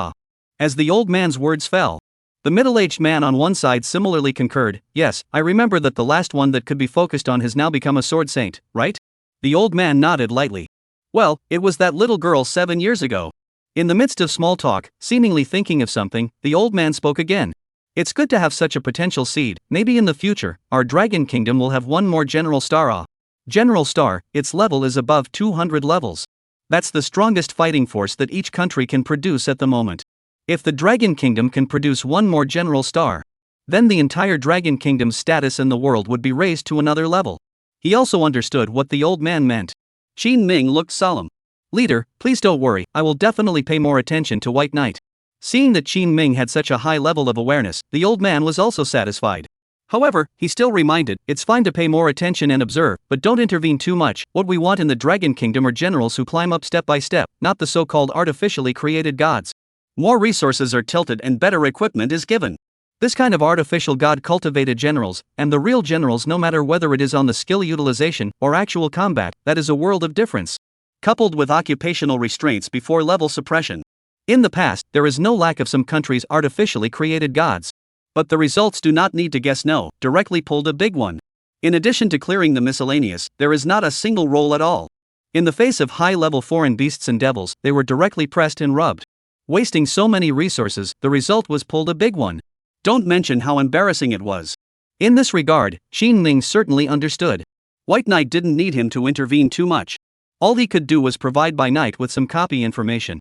As the old man's words fell, the middle-aged man on one side similarly concurred. Yes, I remember that the last one that could be focused on has now become a sword saint, right? The old man nodded lightly. Well, it was that little girl 7 years ago. In the midst of small talk, seemingly thinking of something, the old man spoke again. It's good to have such a potential seed. Maybe in the future, our Dragon Kingdom will have one more General Star. General Star, its level is above 200 levels. That's the strongest fighting force that each country can produce at the moment. If the Dragon Kingdom can produce one more General Star, then the entire Dragon Kingdom's status in the world would be raised to another level. He also understood what the old man meant. Qin Ming looked solemn. Leader, please don't worry, I will definitely pay more attention to White Knight. Seeing that Qin Ming had such a high level of awareness, the old man was also satisfied. However, he still reminded, it's fine to pay more attention and observe, but don't intervene too much. What we want in the Dragon Kingdom are generals who climb up step by step, not the so-called artificially created gods. More resources are tilted and better equipment is given. This kind of artificial god-cultivated generals, and the real generals, no matter whether it is on the skill utilization or actual combat, that is a world of difference. Coupled with occupational restraints before level suppression. In the past, there is no lack of some countries' artificially created gods. But the results do not need to guess. No, directly pulled a big one. In addition to clearing the miscellaneous, there is not a single roll at all. In the face of high-level foreign beasts and devils, they were directly pressed and rubbed. Wasting so many resources, the result was pulled a big one. Don't mention how embarrassing it was. In this regard, Qin Ming certainly understood. White Knight didn't need him to intervene too much. All he could do was provide Bai Knight with some copy information.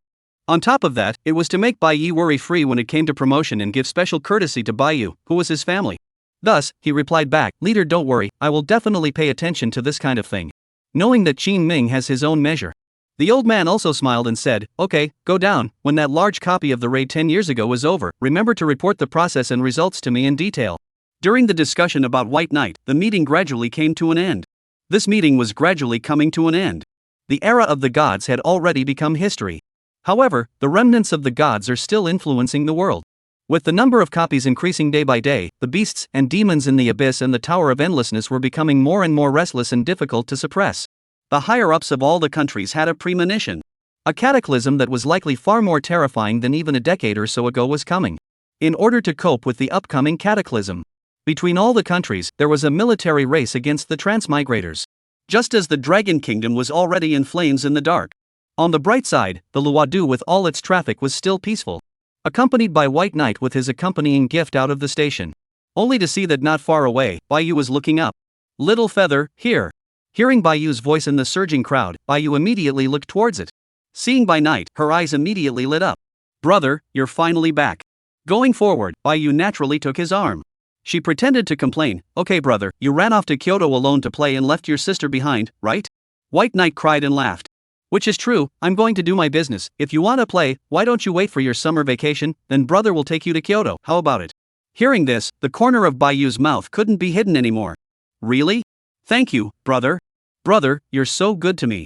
On top of that, it was to make Bai Yi worry-free when it came to promotion and give special courtesy to Bai Yu, who was his family. Thus, he replied back, Leader, don't worry, I will definitely pay attention to this kind of thing. Knowing that Qin Ming has his own measure. The old man also smiled and said, okay, go down. When that large copy of the raid 10 years ago is over, remember to report the process and results to me in detail. During the discussion about White Knight, the meeting gradually came to an end. This meeting was gradually coming to an end. The era of the gods had already become history. However, the remnants of the gods are still influencing the world. With the number of copies increasing day by day, the beasts and demons in the abyss and the Tower of Endlessness were becoming more and more restless and difficult to suppress. The higher-ups of all the countries had a premonition. A cataclysm that was likely far more terrifying than even a decade or so ago was coming. In order to cope with the upcoming cataclysm, between all the countries, there was a military race against the transmigrators. Just as the Dragon Kingdom was already in flames in the dark. On the bright side, the Luodu with all its traffic was still peaceful. Accompanied by White Knight with his accompanying gift out of the station. Only to see that not far away, Bai Yu was looking up. Little Feather, here. Hearing Bai Yu's voice in the surging crowd, Bai Yu immediately looked towards it. Seeing Bai Knight, her eyes immediately lit up. Brother, you're finally back. Going forward, Bai Yu naturally took his arm. She pretended to complain, okay brother, you ran off to Kyoto alone to play and left your sister behind, right? White Knight cried and laughed. Which is true, I'm going to do my business. If you want to play, why don't you wait for your summer vacation, then brother will take you to Kyoto, how about it? Hearing this, the corner of Bai Yu's mouth couldn't be hidden anymore. Really? Thank you, brother. Brother, you're so good to me.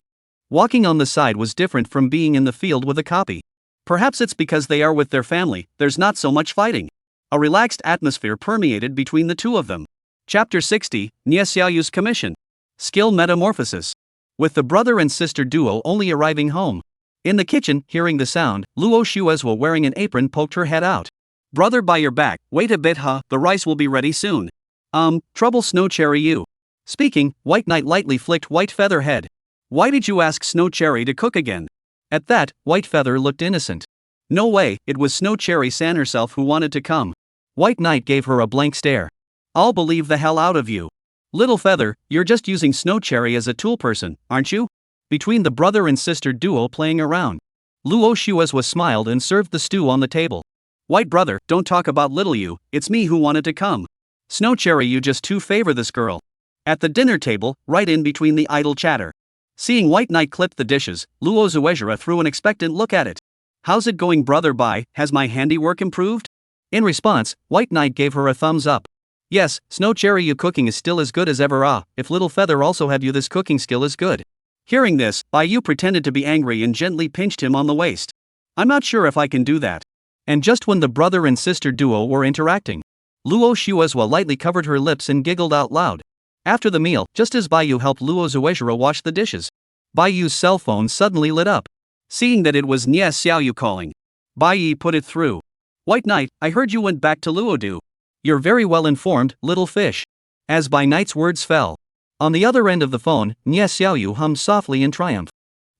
Walking on the side was different from being in the field with a copy. Perhaps it's because they are with their family, there's not so much fighting. A relaxed atmosphere permeated between the two of them. Chapter 60, Nie Xiaoyu's Commission. Skill Metamorphosis. With the brother and sister duo only arriving home. In the kitchen, hearing the sound, Luo Shuezhua wearing an apron poked her head out. Brother, by your back, wait a bit the rice will be ready soon. Trouble Snow Cherry you. Speaking, White Knight lightly flicked White Feather head. Why did you ask Snow Cherry to cook again? At that, White Feather looked innocent. No way, it was Snow Cherry-san herself who wanted to come. White Knight gave her a blank stare. I'll believe the hell out of you. Little Feather, you're just using Snow Cherry as a tool person, aren't you? Between the brother and sister duo playing around. Luo Shuezhua smiled and served the stew on the table. White brother, don't talk about little you, it's me who wanted to come. Snow Cherry, you just too favor this girl. At the dinner table, right in between the idle chatter. Seeing White Knight clip the dishes, Luo Shuezhua threw an expectant look at it. How's it going brother Bai, has my handiwork improved? In response, White Knight gave her a thumbs up. Yes, Snow Cherry, you cooking is still as good as ever. If Little Feather also had you, this cooking skill is good. Hearing this, Bai pretended to be angry and gently pinched him on the waist. I'm not sure if I can do that. And just when the brother and sister duo were interacting, Luo Shuozhua lightly covered her lips and giggled out loud. After the meal, just as Baiyu helped Luo Zuezhira wash the dishes, Baiyu's cell phone suddenly lit up. Seeing that it was Nye Xiaoyu calling, Bai put it through. White Knight, I heard you went back to Luodu. You're very well informed, little fish. As Bai Knight's words fell, on the other end of the phone, Nye Xiaoyu hummed softly in triumph.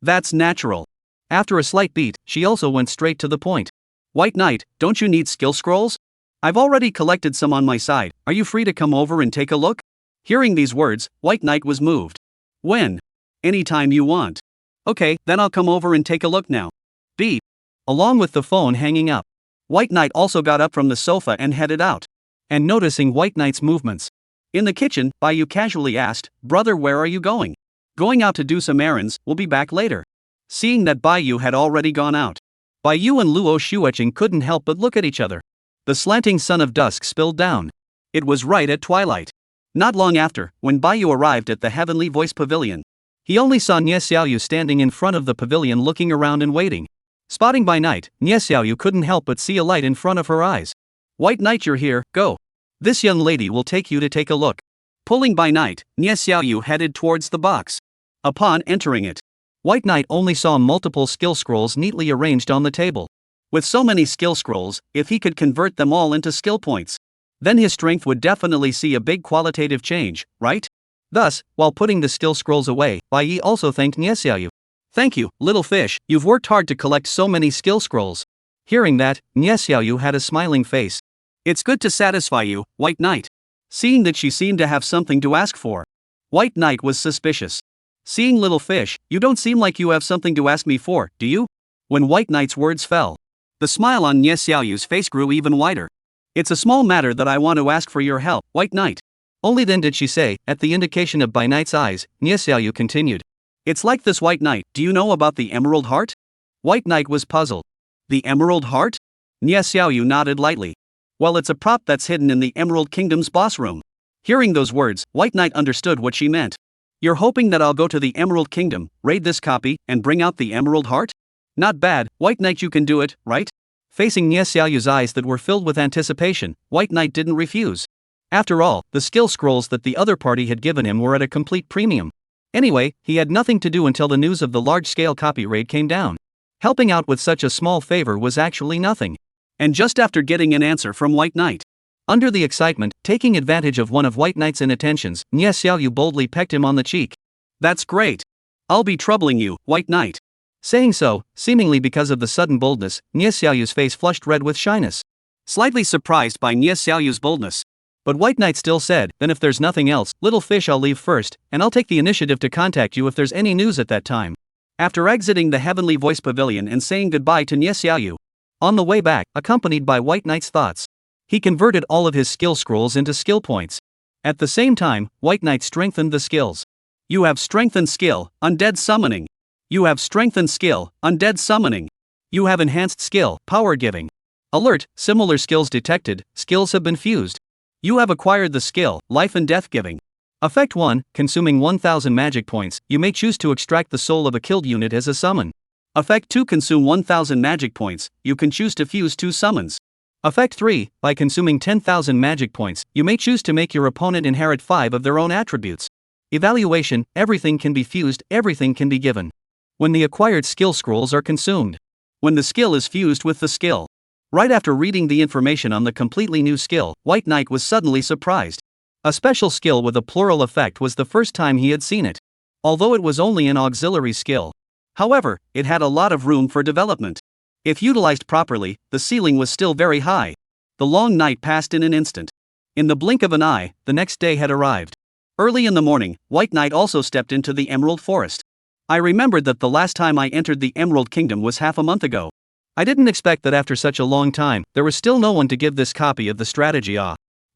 That's natural. After a slight beat, she also went straight to the point. White Knight, don't you need skill scrolls? I've already collected some on my side, are you free to come over and take a look? Hearing these words, White Knight was moved. When? Anytime you want. Okay, then I'll come over and take a look now. Beep. Along with the phone hanging up, White Knight also got up from the sofa and headed out. And noticing White Knight's movements in the kitchen, Baiyu casually asked, Brother, where are you going? Going out to do some errands, we'll be back later. Seeing that Baiyu had already gone out, Baiyu and Luo Shuecheng couldn't help but look at each other. The slanting sun of dusk spilled down. It was right at twilight. Not long after, when Baiyu arrived at the Heavenly Voice Pavilion, he only saw Nye Xiaoyu standing in front of the pavilion looking around and waiting. Spotting Bai Knight, Nye Xiaoyu couldn't help but see a light in front of her eyes. White Knight, you're here, go. This young lady will take you to take a look. Pulling Bai Knight, Nye Xiaoyu headed towards the box. Upon entering it, White Knight only saw multiple skill scrolls neatly arranged on the table. With so many skill scrolls, if he could convert them all into skill points, then his strength would definitely see a big qualitative change, right? Thus, while putting the skill scrolls away, Bai Yi also thanked Nye Xiaoyu. Thank you, little fish, you've worked hard to collect so many skill scrolls. Hearing that, Nye Xiaoyu had a smiling face. It's good to satisfy you, White Knight. Seeing that she seemed to have something to ask for, White Knight was suspicious. Seeing little fish, you don't seem like you have something to ask me for, do you? When White Knight's words fell, the smile on Nye Xiaoyu's face grew even wider. It's a small matter that I want to ask for your help, White Knight. Only then did she say, at the indication of Bai Knight's eyes, Nye Xiaoyu continued. It's like this, White Knight, do you know about the Emerald Heart? White Knight was puzzled. The Emerald Heart? Nye Xiaoyu nodded lightly. Well, it's a prop that's hidden in the Emerald Kingdom's boss room. Hearing those words, White Knight understood what she meant. You're hoping that I'll go to the Emerald Kingdom, raid this copy, and bring out the Emerald Heart? Not bad, White Knight, you can do it, right? Facing Nye Xiaoyu's eyes that were filled with anticipation, White Knight didn't refuse. After all, the skill scrolls that the other party had given him were at a complete premium. Anyway, he had nothing to do until the news of the large-scale copy raid came down. Helping out with such a small favor was actually nothing. And just after getting an answer from White Knight, under the excitement, taking advantage of one of White Knight's inattentions, Nye Xiaoyu boldly pecked him on the cheek. That's great. I'll be troubling you, White Knight. Saying so, seemingly because of the sudden boldness, Nye Xiaoyu's face flushed red with shyness. Slightly surprised by Nye Xiaoyu's boldness, but White Knight still said, then if there's nothing else, little fish, I'll leave first, and I'll take the initiative to contact you if there's any news at that time. After exiting the Heavenly Voice Pavilion and saying goodbye to Nye Xiaoyu, on the way back, accompanied by White Knight's thoughts, he converted all of his skill scrolls into skill points. At the same time, White Knight strengthened the skills. You have strengthened skill, undead summoning. You have strengthened skill, undead summoning. You have enhanced skill, power giving. Alert, similar skills detected, skills have been fused. You have acquired the skill, life and death giving. Effect 1, consuming 1000 magic points, you may choose to extract the soul of a killed unit as a summon. Effect 2, consume 1000 magic points, you can choose to fuse 2 summons. Effect 3, by consuming 10,000 magic points, you may choose to make your opponent inherit 5 of their own attributes. Evaluation, everything can be fused, everything can be given. When the acquired skill scrolls are consumed. When the skill is fused with the skill. Right after reading the information on the completely new skill, White Knight was suddenly surprised. A special skill with a plural effect was the first time he had seen it. Although it was only an auxiliary skill. However, it had a lot of room for development. If utilized properly, the ceiling was still very high. The long night passed in an instant. In the blink of an eye, the next day had arrived. Early in the morning, White Knight also stepped into the Emerald Forest. I remembered that the last time I entered the Emerald Kingdom was half a month ago. I didn't expect that after such a long time, there was still no one to give this copy of the strategy.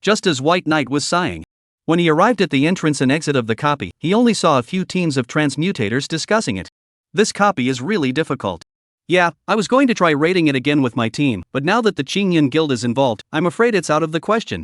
Just as White Knight was sighing. When he arrived at the entrance and exit of the copy, he only saw a few teams of transmutators discussing it. This copy is really difficult. Yeah, I was going to try raiding it again with my team, but now that the Qingyan Guild is involved, I'm afraid it's out of the question.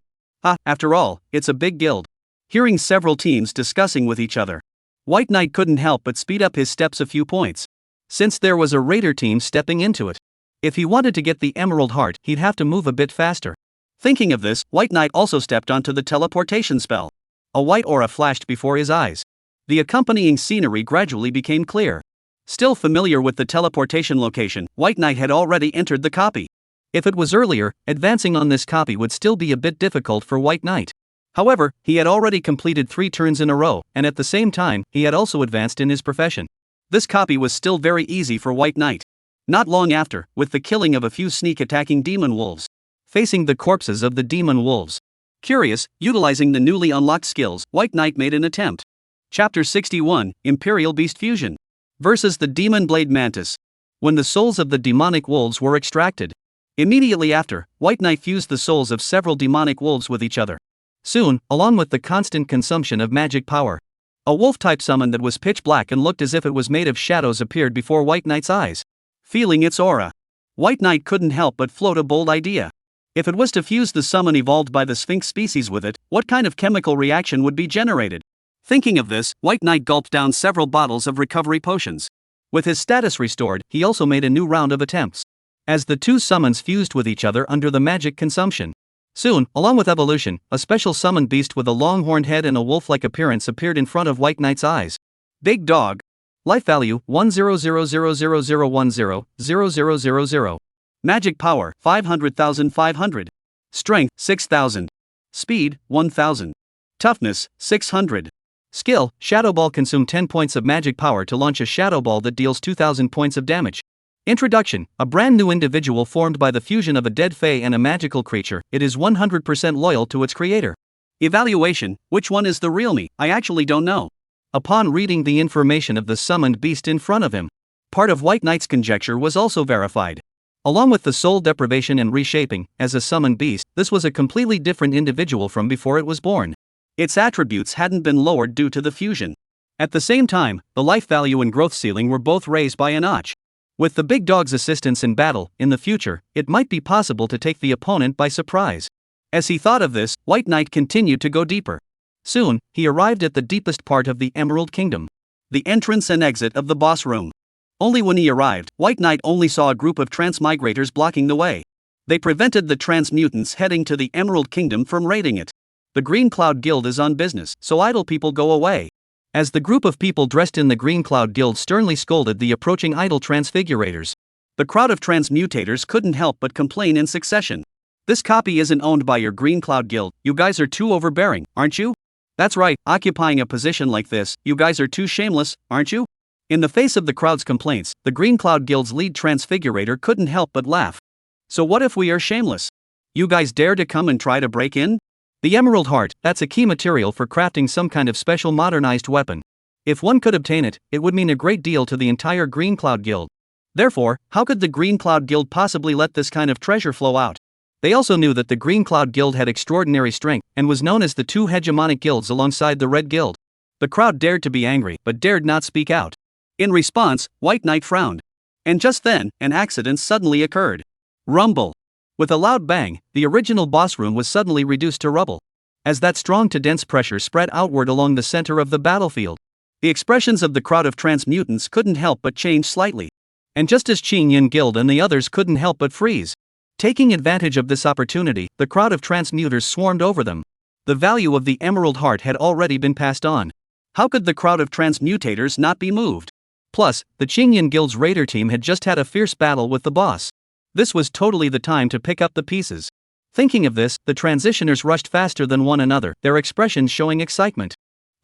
After all, it's a big guild. Hearing several teams discussing with each other, White Knight couldn't help but speed up his steps a few points, since there was a raider team stepping into it. If he wanted to get the Emerald Heart, he'd have to move a bit faster. Thinking of this, White Knight also stepped onto the teleportation spell. A white aura flashed before his eyes. The accompanying scenery gradually became clear. Still familiar with the teleportation location, White Knight had already entered the copy. If it was earlier, advancing on this copy would still be a bit difficult for White Knight. However, he had already completed 3 turns in a row, and at the same time, he had also advanced in his profession. This copy was still very easy for White Knight. Not long after, with the killing of a few sneak-attacking demon wolves, facing the corpses of the demon wolves. Curious, utilizing the newly unlocked skills, White Knight made an attempt. Chapter 61, Imperial Beast Fusion. Versus the Demon Blade Mantis. When the souls of the demonic wolves were extracted. Immediately after, White Knight fused the souls of several demonic wolves with each other. Soon, along with the constant consumption of magic power, a wolf-type summon that was pitch black and looked as if it was made of shadows appeared before White Knight's eyes. Feeling its aura, White Knight couldn't help but float a bold idea. If it was to fuse the summon evolved by the Sphinx species with it, what kind of chemical reaction would be generated? Thinking of this, White Knight gulped down several bottles of recovery potions. With his status restored, he also made a new round of attempts, as the 2 summons fused with each other under the magic consumption. Soon, along with evolution, a special summoned beast with a long-horned head and a wolf-like appearance appeared in front of White Knight's eyes. Big Dog. Life value 1000000100000. Magic power 500,500. Strength 6,000. Speed 1,000. Toughness 600. Skill, Shadow Ball. Consume 10 points of magic power to launch a Shadow Ball that deals 2,000 points of damage. Introduction, a brand new individual formed by the fusion of a dead fae and a magical creature. It is 100% loyal to its creator. Evaluation, which one is the real me? I actually don't know. Upon reading the information of the summoned beast in front of him, part of White Knight's conjecture was also verified. Along with the soul deprivation and reshaping, as a summoned beast, this was a completely different individual from before it was born. Its attributes hadn't been lowered due to the fusion. At the same time, the life value and growth ceiling were both raised by a notch. With the big dog's assistance in battle, in the future, it might be possible to take the opponent by surprise. As he thought of this, White Knight continued to go deeper. Soon, he arrived at the deepest part of the Emerald Kingdom. The entrance and exit of the boss room. Only when he arrived, White Knight only saw a group of transmigrators blocking the way. They prevented the transmutants heading to the Emerald Kingdom from raiding it. The Green Cloud Guild is on business, so idle people go away. As the group of people dressed in the Green Cloud Guild sternly scolded the approaching idle transfigurators, the crowd of transmutators couldn't help but complain in succession. This copy isn't owned by your Green Cloud Guild, you guys are too overbearing, aren't you? That's right, occupying a position like this, you guys are too shameless, aren't you? In the face of the crowd's complaints, the Green Cloud Guild's lead transfigurator couldn't help but laugh. So what if we are shameless? You guys dare to come and try to break in? The Emerald Heart, that's a key material for crafting some kind of special modernized weapon. If one could obtain it, it would mean a great deal to the entire Green Cloud Guild. Therefore, how could the Green Cloud Guild possibly let this kind of treasure flow out? They also knew that the Green Cloud Guild had extraordinary strength, and was known as the 2 hegemonic guilds alongside the Red Guild. The crowd dared to be angry, but dared not speak out. In response, White Knight frowned. And just then, an accident suddenly occurred. Rumble. With a loud bang, the original boss room was suddenly reduced to rubble. As that strong to dense pressure spread outward along the center of the battlefield, the expressions of the crowd of transmutants couldn't help but change slightly. And just as Qingyan Guild and the others couldn't help but freeze. Taking advantage of this opportunity, the crowd of transmuters swarmed over them. The value of the Emerald Heart had already been passed on. How could the crowd of transmutators not be moved? Plus, the Qingyan Guild's raider team had just had a fierce battle with the boss. This was totally the time to pick up the pieces. Thinking of this, the transitioners rushed faster than one another, their expressions showing excitement.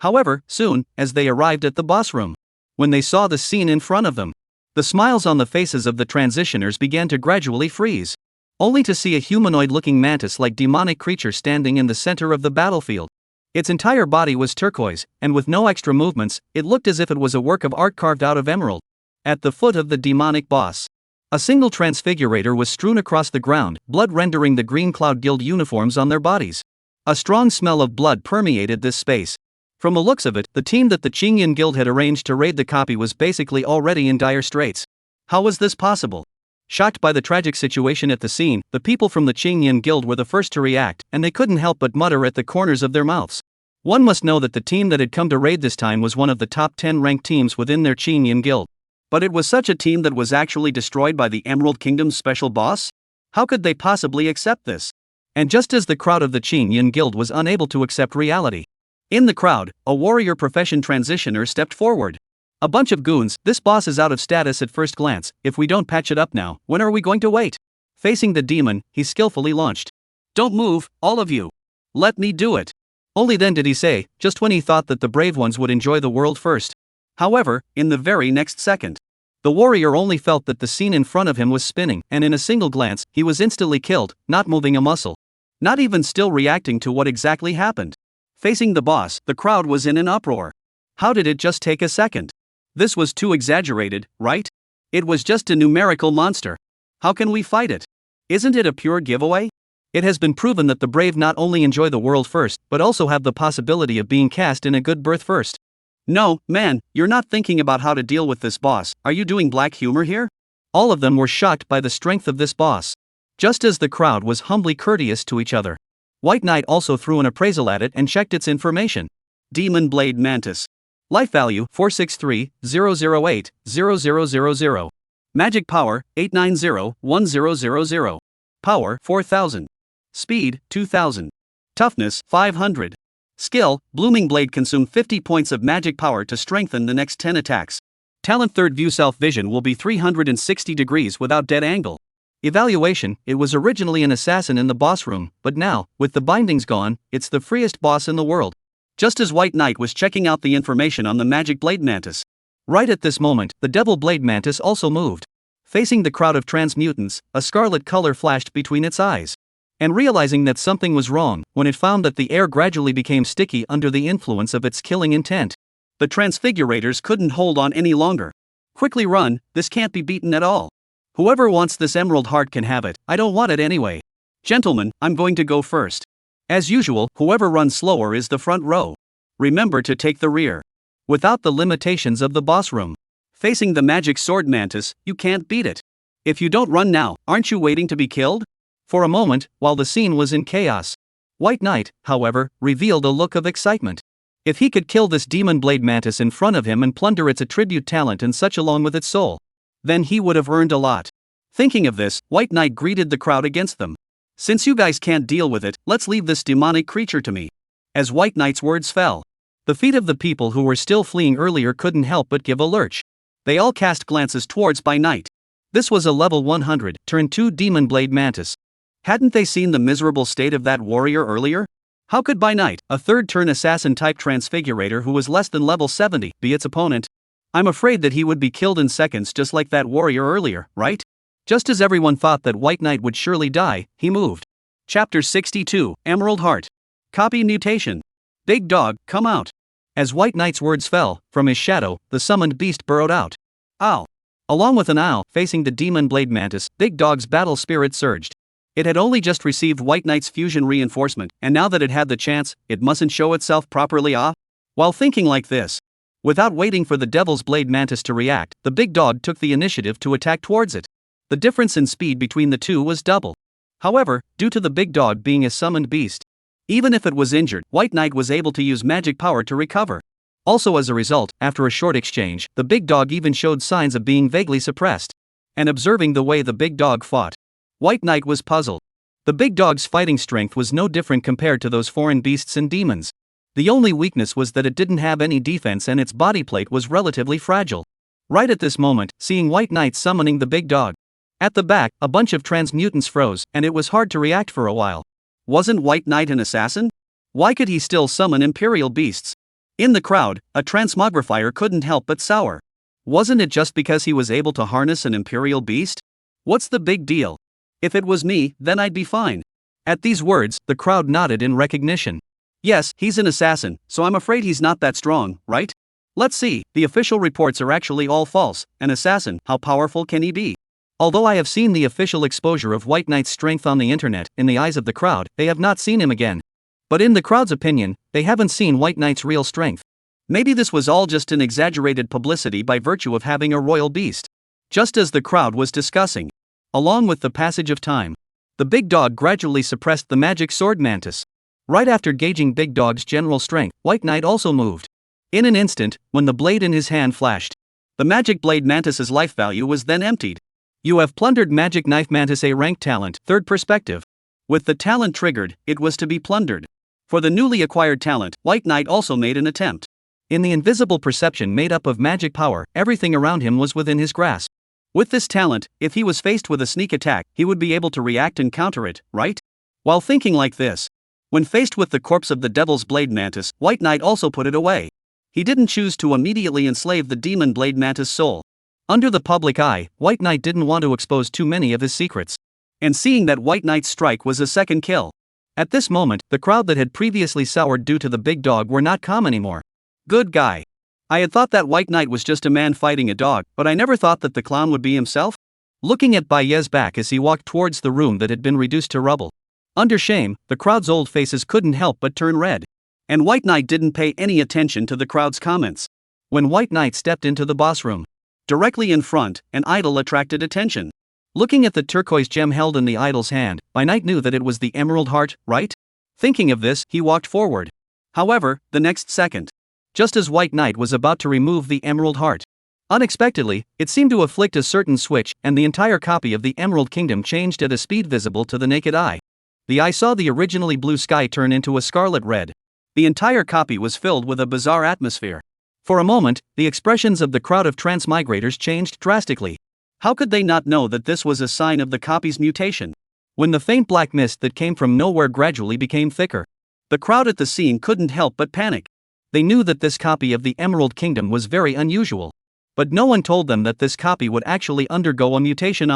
However, soon, as they arrived at the boss room, when they saw the scene in front of them, the smiles on the faces of the transitioners began to gradually freeze. Only to see a humanoid-looking mantis-like demonic creature standing in the center of the battlefield. Its entire body was turquoise, and with no extra movements, it looked as if it was a work of art carved out of emerald. At the foot of the demonic boss, a single transfigurator was strewn across the ground, blood rendering the Green Cloud Guild uniforms on their bodies. A strong smell of blood permeated this space. From the looks of it, the team that the Qingyan Guild had arranged to raid the copy was basically already in dire straits. How was this possible? Shocked by the tragic situation at the scene, the people from the Qingyan Guild were the first to react, and they couldn't help but mutter at the corners of their mouths. One must know that the team that had come to raid this time was one of the top 10 ranked teams within their Qingyan Guild. But it was such a team that was actually destroyed by the Emerald Kingdom's special boss? How could they possibly accept this? And just as the crowd of the Qingyan Guild was unable to accept reality, in the crowd, a warrior profession transitioner stepped forward. A bunch of goons, this boss is out of status at first glance. If we don't patch it up now, when are we going to wait? Facing the demon, he skillfully launched. Don't move, all of you. Let me do it. Only then did he say, just when he thought that the brave ones would enjoy the world first. However, in the very next second, the warrior only felt that the scene in front of him was spinning, and in a single glance, he was instantly killed, not moving a muscle. Not even still reacting to what exactly happened. Facing the boss, the crowd was in an uproar. How did it just take a second? This was too exaggerated, right? It was just a numerical monster. How can we fight it? Isn't it a pure giveaway? It has been proven that the brave not only enjoy the world first, but also have the possibility of being cast in a good berth first. No, man, you're not thinking about how to deal with this boss. Are you doing black humor here? All of them were shocked by the strength of this boss. Just as the crowd was humbly courteous to each other, White Knight also threw an appraisal at it and checked its information. Demon Blade Mantis. Life value 463-008-0000. Magic power 890-1000. Power 4000. Speed 2000. Toughness 500. Skill, Blooming Blade consume 50 points of magic power to strengthen the next 10 attacks. Talent third view self-vision will be 360 degrees without dead angle. Evaluation, it was originally an assassin in the boss room, but now, with the bindings gone, it's the freest boss in the world. Just as White Knight was checking out the information on the Magic Blade Mantis. Right at this moment, the Devil Blade Mantis also moved. Facing the crowd of transmutants, a scarlet color flashed between its eyes. And realizing that something was wrong, when it found that the air gradually became sticky under the influence of its killing intent. The Transfigurators couldn't hold on any longer. Quickly run, this can't be beaten at all. Whoever wants this emerald heart can have it, I don't want it anyway. Gentlemen, I'm going to go first. As usual, whoever runs slower is the front row. Remember to take the rear. Without the limitations of the boss room. Facing the magic sword mantis, you can't beat it. If you don't run now, aren't you waiting to be killed? For a moment, while the scene was in chaos, White Knight, however, revealed a look of excitement. If he could kill this demon blade mantis in front of him and plunder its attribute talent and such along with its soul, then he would have earned a lot. Thinking of this, White Knight greeted the crowd against them. Since you guys can't deal with it, let's leave this demonic creature to me. As White Knight's words fell, the feet of the people who were still fleeing earlier couldn't help but give a lurch. They all cast glances towards By Knight. This was a level 100, turn 2 demon blade mantis. Hadn't they seen the miserable state of that warrior earlier? How could By Knight, a third-turn assassin-type transfigurator who was less than level 70, be its opponent? I'm afraid that he would be killed in seconds just like that warrior earlier, right? Just as everyone thought that White Knight would surely die, he moved. Chapter 62, Emerald Heart. Copy mutation. Big dog, come out. As White Knight's words fell, from his shadow, the summoned beast burrowed out. Ow! Along with an owl, facing the demon blade mantis, Big Dog's battle spirit surged. It had only just received White Knight's fusion reinforcement, and now that it had the chance, it mustn't show itself properly. While thinking like this, without waiting for the devil's blade mantis to react, the big dog took the initiative to attack towards it. The difference in speed between the two was double. However, due to the big dog being a summoned beast, even if it was injured, White Knight was able to use magic power to recover. Also as a result, after a short exchange, the big dog even showed signs of being vaguely suppressed. And observing the way the big dog fought, White Knight was puzzled. The big dog's fighting strength was no different compared to those foreign beasts and demons. The only weakness was that it didn't have any defense and its body plate was relatively fragile. Right at this moment, seeing White Knight summoning the big dog, at the back, a bunch of transmutants froze, and it was hard to react for a while. Wasn't White Knight an assassin? Why could he still summon imperial beasts? In the crowd, a transmogrifier couldn't help but sour. Wasn't it just because he was able to harness an imperial beast? What's the big deal? If it was me, then I'd be fine. At these words, the crowd nodded in recognition. Yes, he's an assassin, so I'm afraid he's not that strong, right? Let's see, the official reports are actually all false. An assassin, how powerful can he be? Although I have seen the official exposure of White Knight's strength on the internet, in the eyes of the crowd, they have not seen him again. But in the crowd's opinion, they haven't seen White Knight's real strength. Maybe this was all just an exaggerated publicity by virtue of having a royal beast. Just as the crowd was discussing. Along with the passage of time, the big dog gradually suppressed the magic sword mantis. Right after gauging Big Dog's general strength, White Knight also moved. In an instant, when the blade in his hand flashed, the magic blade mantis's life value was then emptied. You have plundered Magic Knife Mantis A rank talent, third perspective. With the talent triggered, it was to be plundered. For the newly acquired talent, White Knight also made an attempt. In the invisible perception made up of magic power, everything around him was within his grasp. With this talent, if he was faced with a sneak attack, he would be able to react and counter it, right? While thinking like this, when faced with the corpse of the Devil's Blade Mantis, White Knight also put it away. He didn't choose to immediately enslave the Demon Blade Mantis soul. Under the public eye, White Knight didn't want to expose too many of his secrets. And seeing that White Knight's strike was a second kill. At this moment, the crowd that had previously soured due to the big dog were not calm anymore. Good guy. I had thought that White Knight was just a man fighting a dog, but I never thought that the clown would be himself. Looking at Baye's back as he walked towards the room that had been reduced to rubble. Under shame, the crowd's old faces couldn't help but turn red. And White Knight didn't pay any attention to the crowd's comments. When White Knight stepped into the boss room, directly in front, an idol attracted attention. Looking at the turquoise gem held in the idol's hand, White Knight knew that it was the emerald heart, right? Thinking of this, he walked forward. However, the next second, just as White Knight was about to remove the emerald heart, unexpectedly, it seemed to afflict a certain switch, and the entire copy of the Emerald Kingdom changed at a speed visible to the naked eye. The eye saw the originally blue sky turn into a scarlet red. The entire copy was filled with a bizarre atmosphere. For a moment, the expressions of the crowd of transmigrators changed drastically. How could they not know that this was a sign of the copy's mutation? When the faint black mist that came from nowhere gradually became thicker, the crowd at the scene couldn't help but panic. They knew that this copy of the Emerald Kingdom was very unusual. But no one told them that this copy would actually undergo a mutation.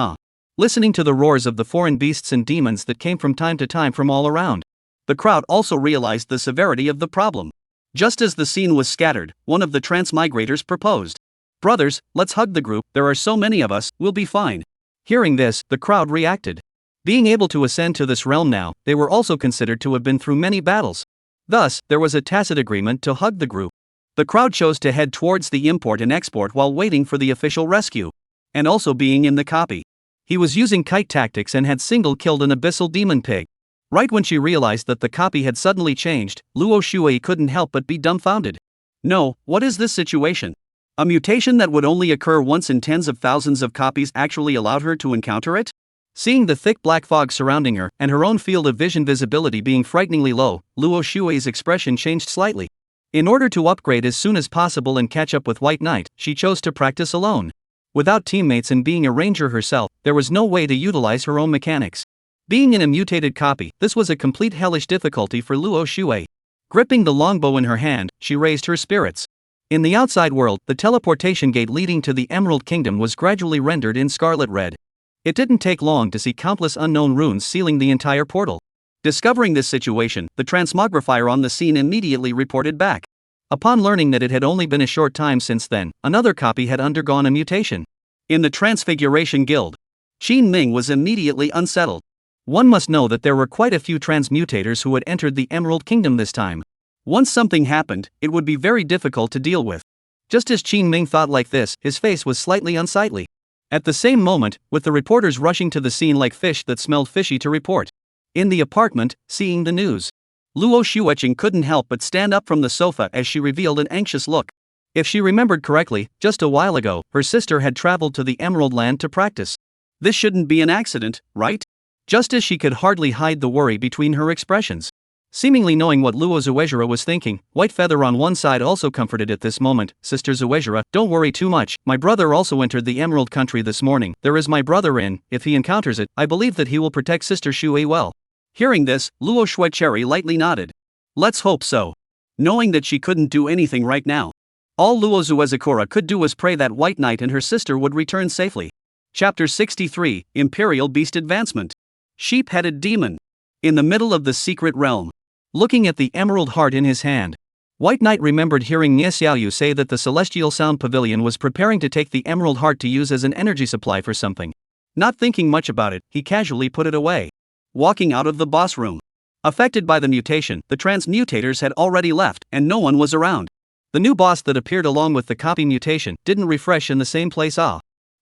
Listening to the roars of the foreign beasts and demons that came from time to time from all around, the crowd also realized the severity of the problem. Just as the scene was scattered, one of the transmigrators proposed. Brothers, let's hug the group, there are so many of us, we'll be fine. Hearing this, the crowd reacted. Being able to ascend to this realm now, they were also considered to have been through many battles. Thus, there was a tacit agreement to hug the group. The crowd chose to head towards the import and export while waiting for the official rescue. And also being in the copy. He was using kite tactics and had single-killed an abyssal demon pig. Right when she realized that the copy had suddenly changed, Luo Shui couldn't help but be dumbfounded. No, what is this situation? A mutation that would only occur once in tens of thousands of copies actually allowed her to encounter it? Seeing the thick black fog surrounding her, and her own field of vision visibility being frighteningly low, Luo Shui's expression changed slightly. In order to upgrade as soon as possible and catch up with White Knight, she chose to practice alone. Without teammates and being a ranger herself, there was no way to utilize her own mechanics. Being in a mutated copy, this was a complete hellish difficulty for Luo Shui. Gripping the longbow in her hand, she raised her spirits. In the outside world, the teleportation gate leading to the Emerald Kingdom was gradually rendered in scarlet red. It didn't take long to see countless unknown runes sealing the entire portal. Discovering this situation, the transmogrifier on the scene immediately reported back. Upon learning that it had only been a short time since then, another copy had undergone a mutation. In the Transfiguration Guild, Qin Ming was immediately unsettled. One must know that there were quite a few transmutators who had entered the Emerald Kingdom this time. Once something happened, it would be very difficult to deal with. Just as Qin Ming thought like this, his face was slightly unsightly. At the same moment, with the reporters rushing to the scene like fish that smelled fishy to report. In the apartment, seeing the news, Luo Shuiqing couldn't help but stand up from the sofa as she revealed an anxious look. If she remembered correctly, just a while ago, her sister had traveled to the Emerald Land to practice. This shouldn't be an accident, right? Just as she could hardly hide the worry between her expressions. Seemingly knowing what Luo Zuejira was thinking, White Feather on one side also comforted at this moment. Sister Zuejira, don't worry too much, my brother also entered the Emerald Country this morning. There is my brother in, if he encounters it, I believe that he will protect Sister Shui well. Hearing this, Luo Shuicherry lightly nodded. Let's hope so. Knowing that she couldn't do anything right now, all Luo Zuezakura could do was pray that White Knight and her sister would return safely. Chapter 63, Imperial Beast Advancement. Sheep-headed Demon. In the middle of the secret realm, looking at the emerald heart in his hand, White Knight remembered hearing Nie Xiaoyu say that the Celestial Sound Pavilion was preparing to take the emerald heart to use as an energy supply for something. Not thinking much about it, he casually put it away. Walking out of the boss room. Affected by the mutation, the transmutators had already left, and no one was around. The new boss that appeared along with the copy mutation didn't refresh in the same place.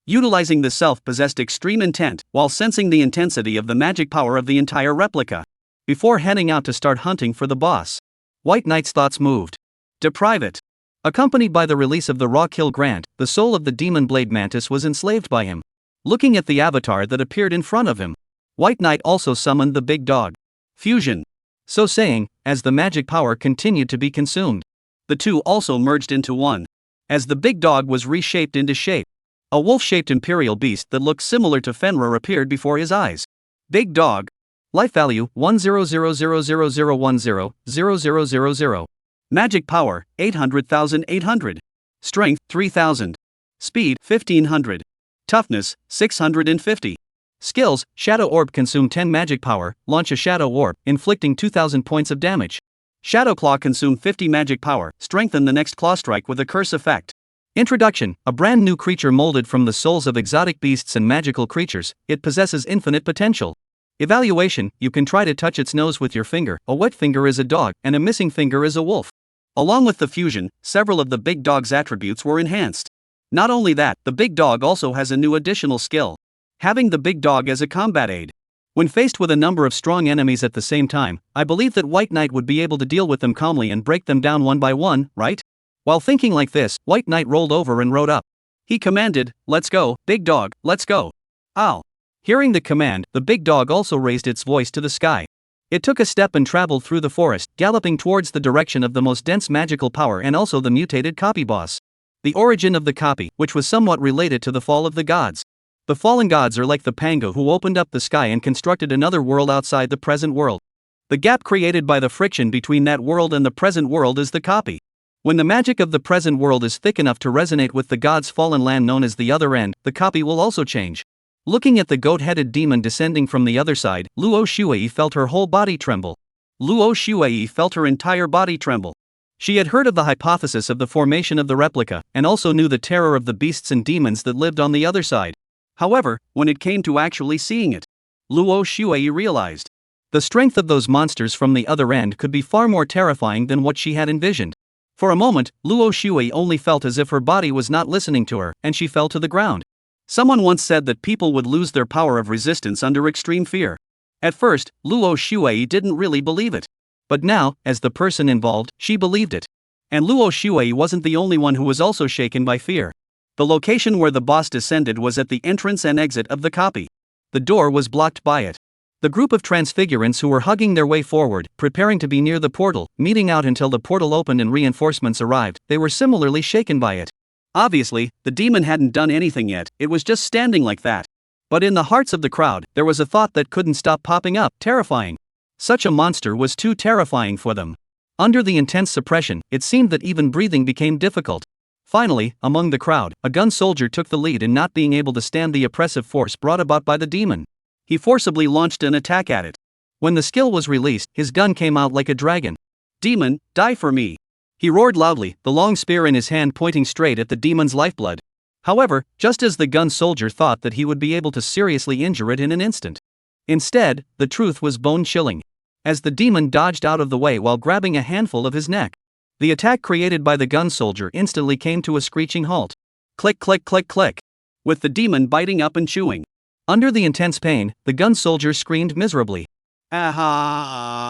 utilizing the self-possessed extreme intent while sensing the intensity of the magic power of the entire replica. Before heading out to start hunting for the boss, White Knight's thoughts moved. Deprive it. Accompanied by the release of the raw kill grant, the soul of the demon blade mantis was enslaved by him. Looking at the avatar that appeared in front of him, White Knight also summoned the big dog. Fusion. So saying, as the magic power continued to be consumed, the two also merged into one. As the big dog was reshaped into shape, a wolf-shaped imperial beast that looked similar to Fenrir appeared before his eyes. Big dog. Life value 1000010000000. Magic power 800,800. Strength 3,000. Speed 1,500. Toughness 650. Skills: Shadow Orb, consume 10 magic power, launch a Shadow Orb, inflicting 2,000 points of damage. Shadow Claw, consume 50 magic power, strengthen the next claw strike with a curse effect. Introduction: a brand new creature molded from the souls of exotic beasts and magical creatures, it possesses infinite potential. Evaluation: you can try to touch its nose with your finger, a wet finger is a dog, and a missing finger is a wolf. Along with the fusion, several of the big dog's attributes were enhanced. Not only that, the big dog also has a new additional skill: having the big dog as a combat aid. When faced with a number of strong enemies at the same time, I believe that White Knight would be able to deal with them calmly and break them down one by one, right? While thinking like this, White Knight rolled over and rode up. He commanded, "Let's go, big dog, let's go." Ow! Hearing the command, the big dog also raised its voice to the sky. It took a step and traveled through the forest, galloping towards the direction of the most dense magical power and also the mutated copy boss. The origin of the copy, which was somewhat related to the fall of the gods. The fallen gods are like the Panga who opened up the sky and constructed another world outside the present world. The gap created by the friction between that world and the present world is the copy. When the magic of the present world is thick enough to resonate with the gods' fallen land known as the other end, the copy will also change. Looking at the goat-headed demon descending from the other side, Luo Shuei felt her whole body tremble. Luo Shuei felt her entire body tremble. She had heard of the hypothesis of the formation of the replica, and also knew the terror of the beasts and demons that lived on the other side. However, when it came to actually seeing it, Luo Shuei realized the strength of those monsters from the other end could be far more terrifying than what she had envisioned. For a moment, Luo Shuei only felt as if her body was not listening to her, and she fell to the ground. Someone once said that people would lose their power of resistance under extreme fear. At first, Luo Shuei didn't really believe it. But now, as the person involved, she believed it. And Luo Shuei wasn't the only one who was also shaken by fear. The location where the boss descended was at the entrance and exit of the copy. The door was blocked by it. The group of transfigurants who were hugging their way forward, preparing to be near the portal, meeting out until the portal opened and reinforcements arrived, they were similarly shaken by it. Obviously, the demon hadn't done anything yet, it was just standing like that. But in the hearts of the crowd, there was a thought that couldn't stop popping up: terrifying. Such a monster was too terrifying for them. Under the intense suppression, it seemed that even breathing became difficult. Finally, among the crowd, a gun soldier took the lead in not being able to stand the oppressive force brought about by the demon. He forcibly launched an attack at it. When the skill was released, his gun came out like a dragon. "Demon, die for me!" He roared loudly, the long spear in his hand pointing straight at the demon's lifeblood. However, just as the gun soldier thought that he would be able to seriously injure it in an instant. Instead, the truth was bone-chilling. As the demon dodged out of the way while grabbing a handful of his neck, the attack created by the gun soldier instantly came to a screeching halt. Click, click, click, click. With the demon biting up and chewing. Under the intense pain, the gun soldier screamed miserably. Ah!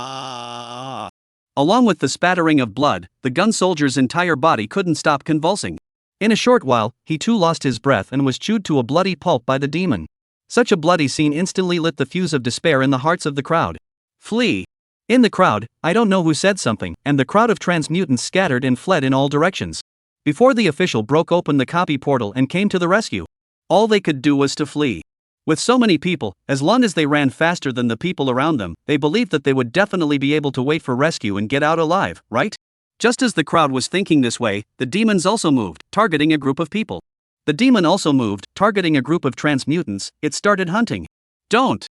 Along with the spattering of blood, the gun soldier's entire body couldn't stop convulsing. In a short while, he too lost his breath and was chewed to a bloody pulp by the demon. Such a bloody scene instantly lit the fuse of despair in the hearts of the crowd. Flee! In the crowd, I don't know who said something, and the crowd of transmutants scattered and fled in all directions. Before the official broke open the copy portal and came to the rescue, all they could do was to flee. With so many people, as long as they ran faster than the people around them, they believed that they would definitely be able to wait for rescue and get out alive, right? Just as the crowd was thinking this way, the demons also moved, targeting a group of people. The demon also moved, targeting a group of transmutants. It started hunting. Don't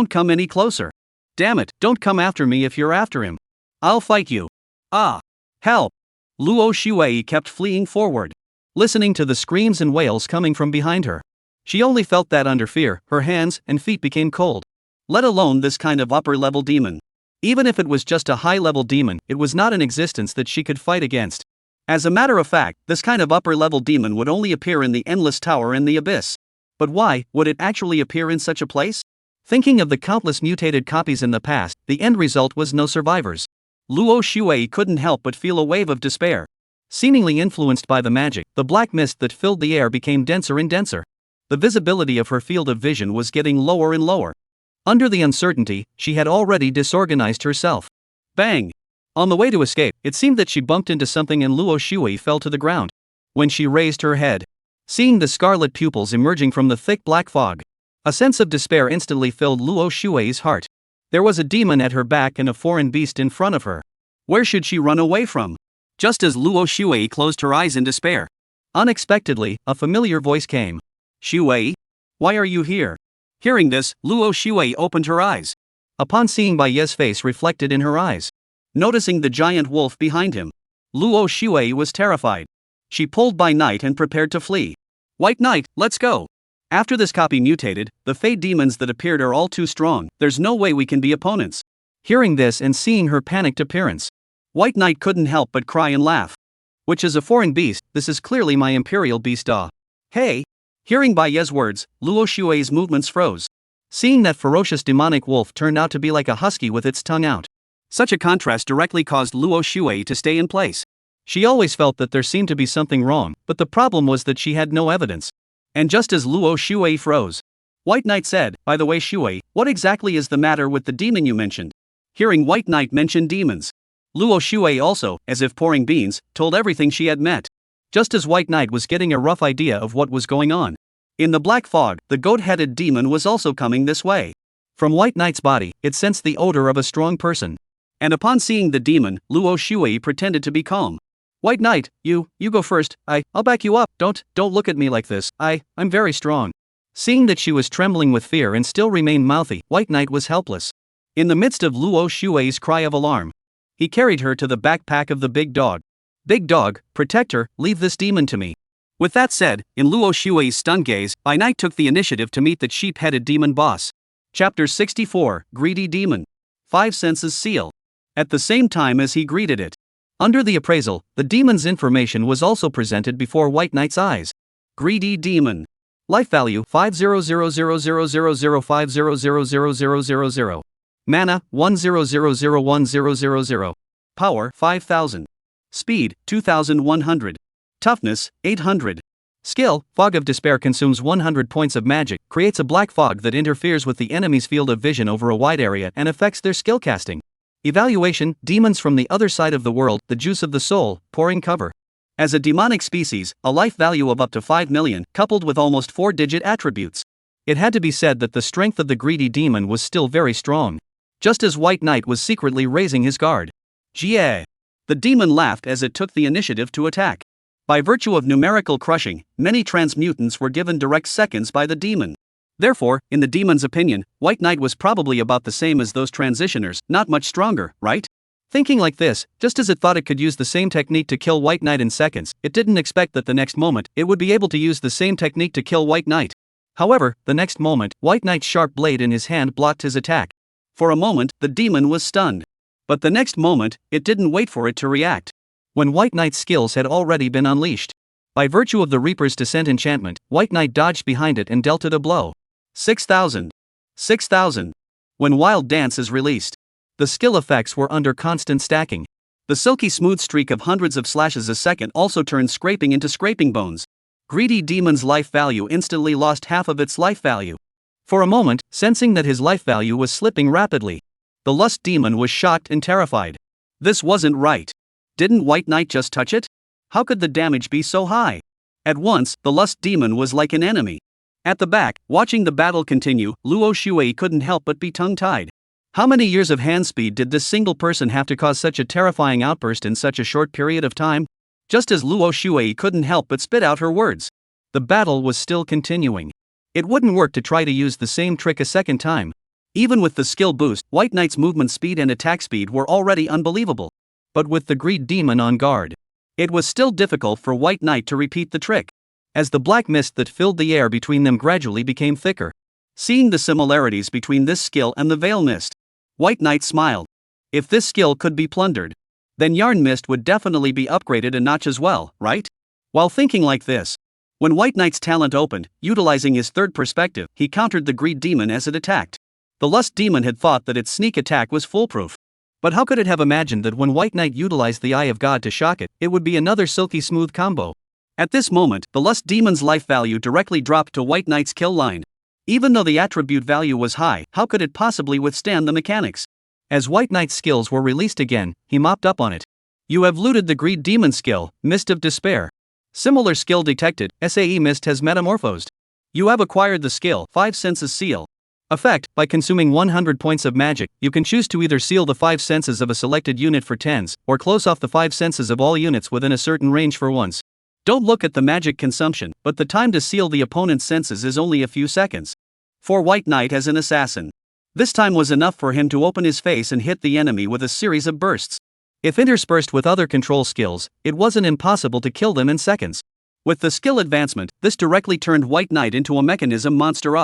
come any closer. Damn it, don't come after me if you're after him. I'll fight you. Ah! Help! Luo Shuei kept fleeing forward, listening to the screams and wails coming from behind her. She only felt that under fear, her hands and feet became cold. Let alone this kind of upper-level demon. Even if it was just a high-level demon, it was not an existence that she could fight against. As a matter of fact, this kind of upper-level demon would only appear in the Endless Tower in the Abyss. But why would it actually appear in such a place? Thinking of the countless mutated copies in the past, the end result was no survivors. Luo Shuei couldn't help but feel a wave of despair. Seemingly influenced by the magic, the black mist that filled the air became denser and denser. The visibility of her field of vision was getting lower and lower. Under the uncertainty, she had already disorganized herself. Bang! On the way to escape, it seemed that she bumped into something and Luo Shuei fell to the ground. When she raised her head, seeing the scarlet pupils emerging from the thick black fog, a sense of despair instantly filled Luo Shuei's heart. There was a demon at her back and a foreign beast in front of her. Where should she run away from? Just as Luo Shuei closed her eyes in despair, unexpectedly, a familiar voice came. Shuei? Why are you here? Hearing this, Luo Shuei opened her eyes. Upon seeing Bai Ye's face reflected in her eyes, noticing the giant wolf behind him, Luo Shuei was terrified. She pulled Bai Knight and prepared to flee. White Knight, let's go! After this copy mutated, the Fey demons that appeared are all too strong, there's no way we can be opponents. Hearing this and seeing her panicked appearance, White Knight couldn't help but cry and laugh. Which is a foreign beast, this is clearly my imperial beast. Hey! Hearing Bai Ye's words, Luo Shuei's movements froze. Seeing that ferocious demonic wolf turned out to be like a husky with its tongue out. Such a contrast directly caused Luo Shuei to stay in place. She always felt that there seemed to be something wrong, but the problem was that she had no evidence. And just as Luo Shuei froze, White Knight said, by the way Shuei, what exactly is the matter with the demon you mentioned? Hearing White Knight mention demons, Luo Shuei also, as if pouring beans, told everything she had met. Just as White Knight was getting a rough idea of what was going on. In the black fog, the goat-headed demon was also coming this way. From White Knight's body, it sensed the odor of a strong person. And upon seeing the demon, Luo Shuei pretended to be calm. White Knight, you go first, I'll back you up, don't look at me like this, I'm very strong. Seeing that she was trembling with fear and still remained mouthy, White Knight was helpless. In the midst of Luo Shuei's cry of alarm, he carried her to the backpack of the big dog. Big dog, protect her, leave this demon to me. With that said, in Luo Shuei's stunned gaze, Bai Knight took the initiative to meet the sheep-headed demon boss. Chapter 64, Greedy Demon. 5 Senses Seal. At the same time as he greeted it, under the appraisal, the demon's information was also presented before White Knight's eyes. Greedy Demon. Life value 500000050000000. Mana 10001000. Power 5000. Speed 2100. Toughness 800. Skill, Fog of Despair consumes 100 points of magic, creates a black fog that interferes with the enemy's field of vision over a wide area and affects their skill casting. Evaluation, demons from the other side of the world, the juice of the soul, pouring cover. As a demonic species, a life value of up to 5 million, coupled with almost 4-digit attributes. It had to be said that the strength of the greedy demon was still very strong. Just as White Knight was secretly raising his guard. Jie! The demon laughed as it took the initiative to attack. By virtue of numerical crushing, many transmutants were given direct seconds by the demon. Therefore, in the demon's opinion, White Knight was probably about the same as those transitioners, not much stronger, right? Thinking like this, just as it thought it could use the same technique to kill White Knight in seconds, it didn't expect that the next moment, it would be able to use the same technique to kill White Knight. However, the next moment, White Knight's sharp blade in his hand blocked his attack. For a moment, the demon was stunned. But the next moment, it didn't wait for it to react. When White Knight's skills had already been unleashed. By virtue of the Reaper's Descent enchantment, White Knight dodged behind it and dealt it a blow. 6,000. 6,000. When Wild Dance is released, the skill effects were under constant stacking. The silky smooth streak of hundreds of slashes a second also turned scraping into scraping bones. Greedy Demon's life value instantly lost half of its life value. For a moment, sensing that his life value was slipping rapidly, the Lust Demon was shocked and terrified. This wasn't right. Didn't White Knight just touch it? How could the damage be so high? At once, the Lust Demon was like an enemy. At the back, watching the battle continue, Luo Shuei couldn't help but be tongue-tied. How many years of hand speed did this single person have to cause such a terrifying outburst in such a short period of time? Just as Luo Shuei couldn't help but spit out her words. The battle was still continuing. It wouldn't work to try to use the same trick a second time. Even with the skill boost, White Knight's movement speed and attack speed were already unbelievable. But with the Greed Demon on guard, it was still difficult for White Knight to repeat the trick. As the black mist that filled the air between them gradually became thicker. Seeing the similarities between this skill and the Veil Mist, White Knight smiled. If this skill could be plundered, then Yarn Mist would definitely be upgraded a notch as well, right? While thinking like this, when White Knight's talent opened, utilizing his third perspective, he countered the Greed Demon as it attacked. The Lust Demon had thought that its sneak attack was foolproof. But how could it have imagined that when White Knight utilized the Eye of God to shock it, it would be another silky smooth combo? At this moment, the Lust Demon's life value directly dropped to White Knight's kill line. Even though the attribute value was high, how could it possibly withstand the mechanics? As White Knight's skills were released again, he mopped up on it. You have looted the Greed Demon skill, Mist of Despair. Similar skill detected, SAE Mist has metamorphosed. You have acquired the skill, 5 Senses Seal. Effect, by consuming 100 points of magic, you can choose to either seal the 5 senses of a selected unit for 10s, or close off the 5 senses of all units within a certain range for 1s. Don't look at the magic consumption, but the time to seal the opponent's senses is only a few seconds. For White Knight as an assassin, this time was enough for him to open his face and hit the enemy with a series of bursts. If interspersed with other control skills, it wasn't impossible to kill them in seconds. With the skill advancement, this directly turned White Knight into a mechanism monster.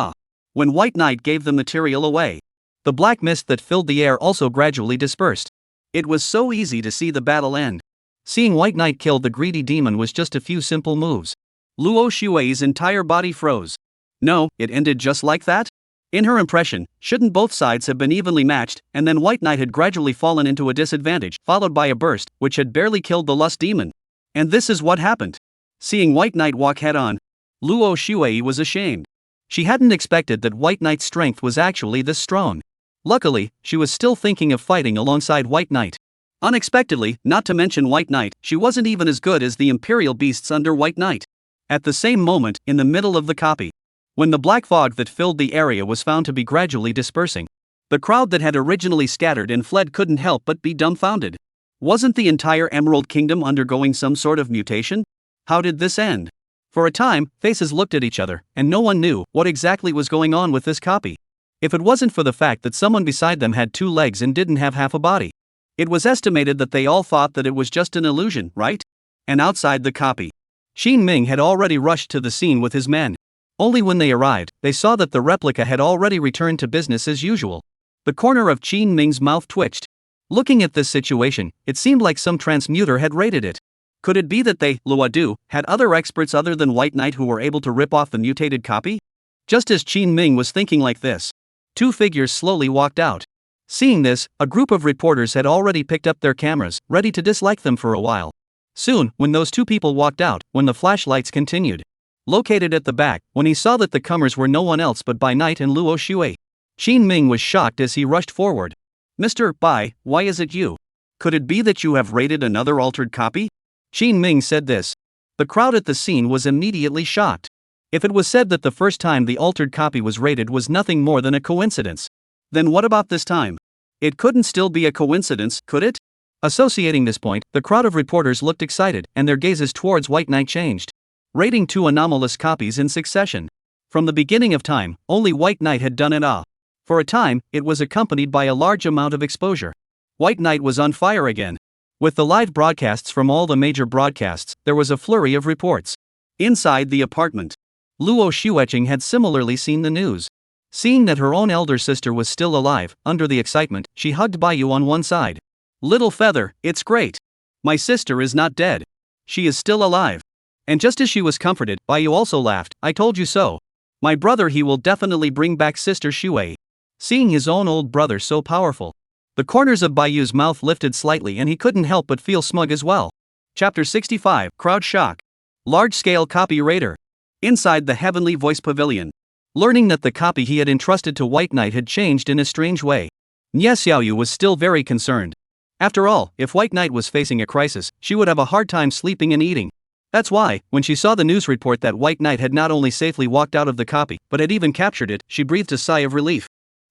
When White Knight gave the material away, the black mist that filled the air also gradually dispersed. It was so easy to see the battle end. Seeing White Knight kill the greedy demon was just a few simple moves. Luo Xue's entire body froze. No, it ended just like that? In her impression, shouldn't both sides have been evenly matched, and then White Knight had gradually fallen into a disadvantage, followed by a burst, which had barely killed the Lust Demon. And this is what happened. Seeing White Knight walk head-on, Luo Xue was ashamed. She hadn't expected that White Knight's strength was actually this strong. Luckily, she was still thinking of fighting alongside White Knight. Unexpectedly, not to mention White Knight, she wasn't even as good as the Imperial beasts under White Knight. At the same moment, in the middle of the copy, when the black fog that filled the area was found to be gradually dispersing, the crowd that had originally scattered and fled couldn't help but be dumbfounded. Wasn't the entire Emerald Kingdom undergoing some sort of mutation? How did this end? For a time, faces looked at each other, and no one knew what exactly was going on with this copy. If it wasn't for the fact that someone beside them had 2 legs and didn't have half a body, it was estimated that they all thought that it was just an illusion, right? And outside the copy, Qin Ming had already rushed to the scene with his men. Only when they arrived, they saw that the replica had already returned to business as usual. The corner of Qin Ming's mouth twitched. Looking at this situation, it seemed like some transmuter had raided it. Could it be that they, Luadu, had other experts other than White Knight who were able to rip off the mutated copy? Just as Qin Ming was thinking like this, 2 figures slowly walked out. Seeing this, a group of reporters had already picked up their cameras, ready to dislike them for a while. Soon, when those 2 people walked out, when the flashlights continued, located at the back, when he saw that the comers were no one else but Bai Knight and Luo Xue, Qin Ming was shocked as he rushed forward. Mr. Bai, why is it you? Could it be that you have raided another altered copy? Qin Ming said this. The crowd at the scene was immediately shocked. If it was said that the first time the altered copy was raided was nothing more than a coincidence, then what about this time? It couldn't still be a coincidence, could it? Associating this point, the crowd of reporters looked excited, and their gazes towards White Knight changed. Raiding 2 anomalous copies in succession. From the beginning of time, only White Knight had done it. For a time, it was accompanied by a large amount of exposure. White Knight was on fire again. With the live broadcasts from all the major broadcasts, there was a flurry of reports. Inside the apartment, Luo Xueching had similarly seen the news. Seeing that her own elder sister was still alive, under the excitement, she hugged Baiyu on one side. Little feather, it's great. My sister is not dead. She is still alive. And just as she was comforted, Baiyu also laughed, I told you so. My brother, he will definitely bring back Sister Xue. Seeing his own old brother so powerful, the corners of Baiyu's mouth lifted slightly and he couldn't help but feel smug as well. Chapter 65, Crowd Shock. Large-scale copy raider. Inside the Heavenly Voice Pavilion. Learning that the copy he had entrusted to White Knight had changed in a strange way, Nie Xiaoyu was still very concerned. After all, if White Knight was facing a crisis, she would have a hard time sleeping and eating. That's why, when she saw the news report that White Knight had not only safely walked out of the copy, but had even captured it, she breathed a sigh of relief.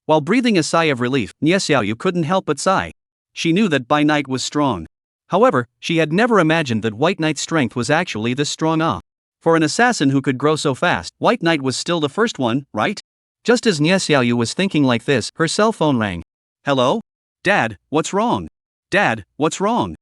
While breathing a sigh of relief, Nie Xiaoyu couldn't help but sigh. She knew that Bai Knight was strong. However, she had never imagined that White Knight's strength was actually this strong. For an assassin who could grow so fast, White Knight was still the first one, right? Just as Nie Xiaoyu was thinking like this, her cell phone rang. Hello? Dad, what's wrong? Dad, what's wrong?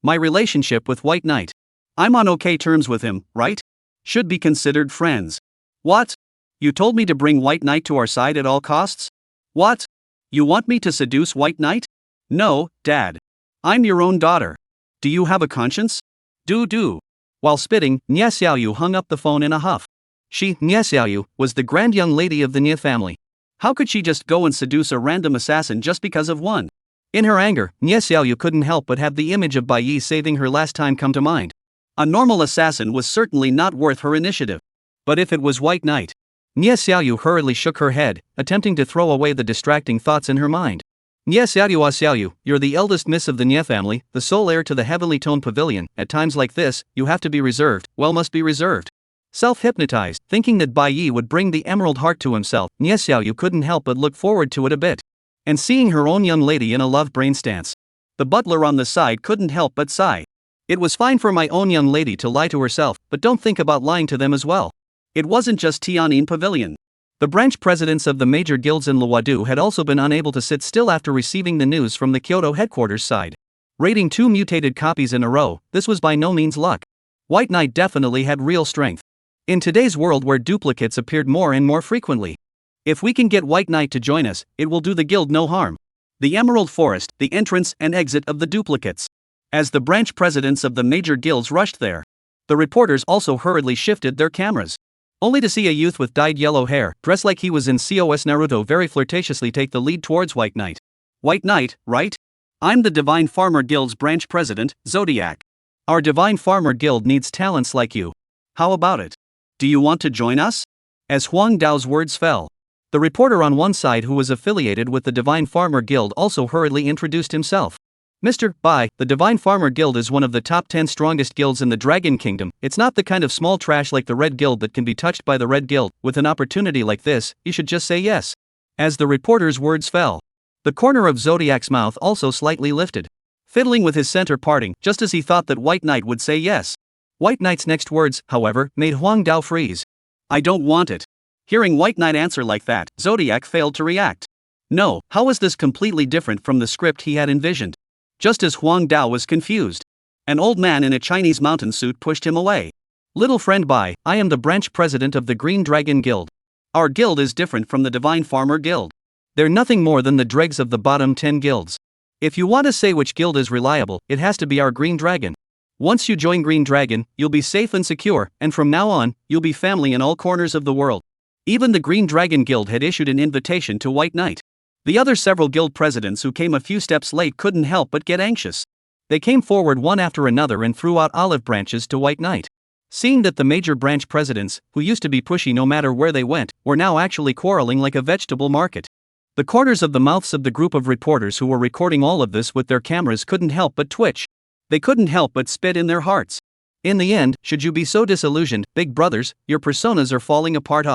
My relationship with White Knight. I'm on okay terms with him, right? Should be considered friends. What? You told me to bring White Knight to our side at all costs? What? You want me to seduce White Knight? No, Dad. I'm your own daughter. Do you have a conscience? Do. While spitting, Nye Xiaoyu hung up the phone in a huff. She, Nye Xiaoyu, was the grand young lady of the Nye family. How could she just go and seduce a random assassin just because of one? In her anger, Nye Xiaoyu couldn't help but have the image of Bai Yi saving her last time come to mind. A normal assassin was certainly not worth her initiative. But if it was White Knight? Nye Xiaoyu hurriedly shook her head, attempting to throw away the distracting thoughts in her mind. Nye Xiaoyu, you're the eldest miss of the Nye family, the sole heir to the heavenly toned pavilion. At times like this, you have to be reserved, must be reserved. Self-hypnotized, thinking that Bai Yi would bring the emerald heart to himself, Nye Xiaoyu couldn't help but look forward to it a bit. And seeing her own young lady in a love brain stance. The butler on the side couldn't help but sigh. It was fine for my own young lady to lie to herself, but don't think about lying to them as well. It wasn't just Tian'an Pavilion. The branch presidents of the major guilds in Luodu had also been unable to sit still after receiving the news from the Kyoto headquarters side. Raiding 2 mutated copies in a row, this was by no means luck. White Knight definitely had real strength. In today's world where duplicates appeared more and more frequently. If we can get White Knight to join us, it will do the guild no harm. The Emerald Forest, the entrance and exit of the duplicates. As the branch presidents of the major guilds rushed there, the reporters also hurriedly shifted their cameras. Only to see a youth with dyed yellow hair, dressed like he was in COS Naruto, very flirtatiously take the lead towards White Knight. White Knight, right? I'm the Divine Farmer Guild's branch president, Zodiac. Our Divine Farmer Guild needs talents like you. How about it? Do you want to join us? As Huang Dao's words fell, the reporter on one side who was affiliated with the Divine Farmer Guild also hurriedly introduced himself. Mr. Bai, the Divine Farmer Guild is one of the top 10 strongest guilds in the Dragon Kingdom. It's not the kind of small trash like the Red Guild that can be touched by the Red Guild. With an opportunity like this, you should just say yes. As the reporter's words fell, the corner of Zodiac's mouth also slightly lifted, fiddling with his center parting just as he thought that White Knight would say yes. White Knight's next words, however, made Huang Dao freeze. I don't want it. Hearing White Knight answer like that, Zodiac failed to react. No, how was this completely different from the script he had envisioned? Just as Huang Dao was confused, an old man in a Chinese mountain suit pushed him away. Little friend Bai, I am the branch president of the Green Dragon Guild. Our guild is different from the Divine Farmer Guild. They're nothing more than the dregs of the bottom 10 guilds. If you want to say which guild is reliable, it has to be our Green Dragon. Once you join Green Dragon, you'll be safe and secure, and from now on, you'll be family in all corners of the world. Even the Green Dragon Guild had issued an invitation to White Knight. The other several guild presidents who came a few steps late couldn't help but get anxious. They came forward one after another and threw out olive branches to White Knight. Seeing that the major branch presidents, who used to be pushy no matter where they went, were now actually quarreling like a vegetable market. The corners of the mouths of the group of reporters who were recording all of this with their cameras couldn't help but twitch. They couldn't help but spit in their hearts. In the end, should you be so disillusioned, big brothers, your personas are falling apart.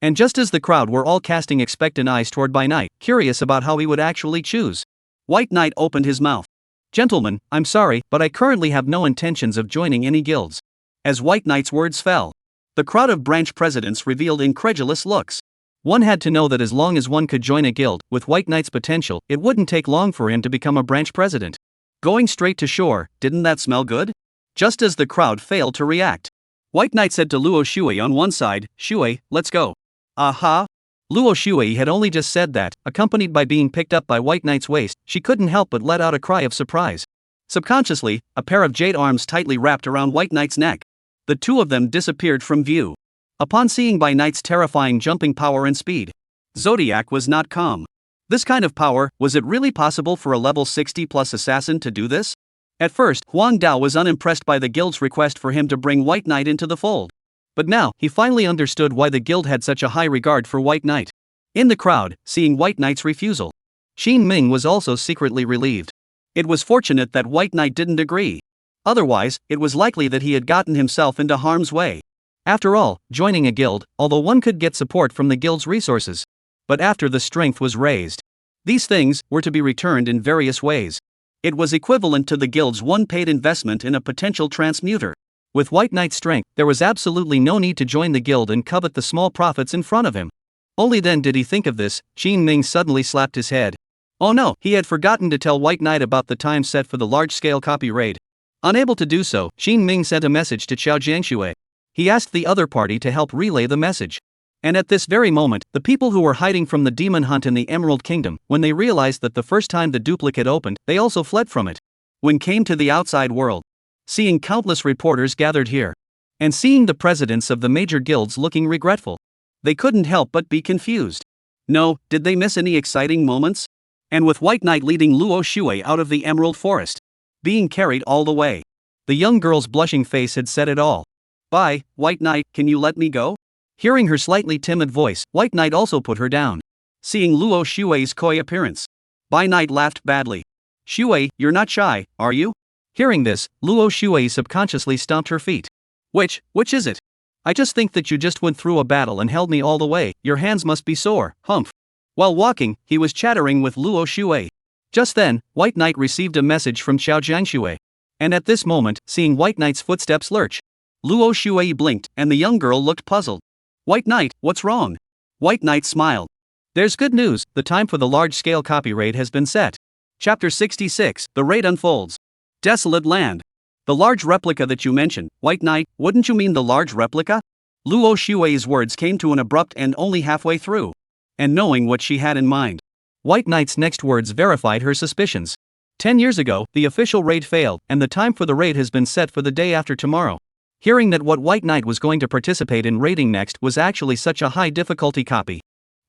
And just as the crowd were all casting expectant eyes toward Bai Knight, curious about how he would actually choose, White Knight opened his mouth. Gentlemen, I'm sorry, but I currently have no intentions of joining any guilds. As White Knight's words fell, the crowd of branch presidents revealed incredulous looks. One had to know that as long as one could join a guild, with White Knight's potential, it wouldn't take long for him to become a branch president. Going straight to shore, didn't that smell good? Just as the crowd failed to react, White Knight said to Luo Shui on one side, Shui, let's go. Aha! Luo Shui had only just said that, accompanied by being picked up by White Knight's waist, she couldn't help but let out a cry of surprise. Subconsciously, a pair of jade arms tightly wrapped around White Knight's neck. The two of them disappeared from view. Upon seeing Bai Knight's terrifying jumping power and speed, Zodiac was not calm. This kind of power, was it really possible for a level 60+ assassin to do this? At first, Huang Dao was unimpressed by the guild's request for him to bring White Knight into the fold. But now, he finally understood why the guild had such a high regard for White Knight. In the crowd, seeing White Knight's refusal, Qin Ming was also secretly relieved. It was fortunate that White Knight didn't agree. Otherwise, it was likely that he had gotten himself into harm's way. After all, joining a guild, although one could get support from the guild's resources, but after the strength was raised, these things were to be returned in various ways. It was equivalent to the guild's one paid investment in a potential transmuter. With White Knight's strength, there was absolutely no need to join the guild and covet the small profits in front of him. Only then did he think of this. Qin Ming suddenly slapped his head. Oh no, he had forgotten to tell White Knight about the time set for the large-scale copy raid. Unable to do so, Qin Ming sent a message to Qiao Jiangshui. He asked the other party to help relay the message. And at this very moment, the people who were hiding from the demon hunt in the Emerald Kingdom, when they realized that the first time the duplicate opened, they also fled from it. when came to the outside world. Seeing countless reporters gathered here, and seeing the presidents of the major guilds looking regretful, they couldn't help but be confused. No, did they miss any exciting moments? And with White Knight leading Luo Shui out of the Emerald Forest, being carried all the way, the young girl's blushing face had said it all. "Bye, White Knight, can you let me go?" Hearing her slightly timid voice, White Knight also put her down. Seeing Luo Shui's coy appearance, Bai Knight laughed badly. "Shui, you're not shy, are you?" Hearing this, Luo Shui subconsciously stomped her feet. Which is it? I just think that you just went through a battle and held me all the way, your hands must be sore, humph. While walking, he was chattering with Luo Shui. Just then, White Knight received a message from Xiao Jianshui. And at this moment, seeing White Knight's footsteps lurch, Luo Shui blinked, and the young girl looked puzzled. "White Knight, what's wrong?" White Knight smiled. "There's good news, the time for the large-scale copy raid has been set." Chapter 66, The Raid Unfolds. Desolate Land. "The large replica that you mentioned, White Knight, wouldn't you mean the large replica?" Luo Shui's words came to an abrupt end only halfway through. And knowing what she had in mind, White Knight's next words verified her suspicions. 10 years ago, the official raid failed, and the time for the raid has been set for the day after tomorrow. Hearing that what White Knight was going to participate in raiding next was actually such a high difficulty copy,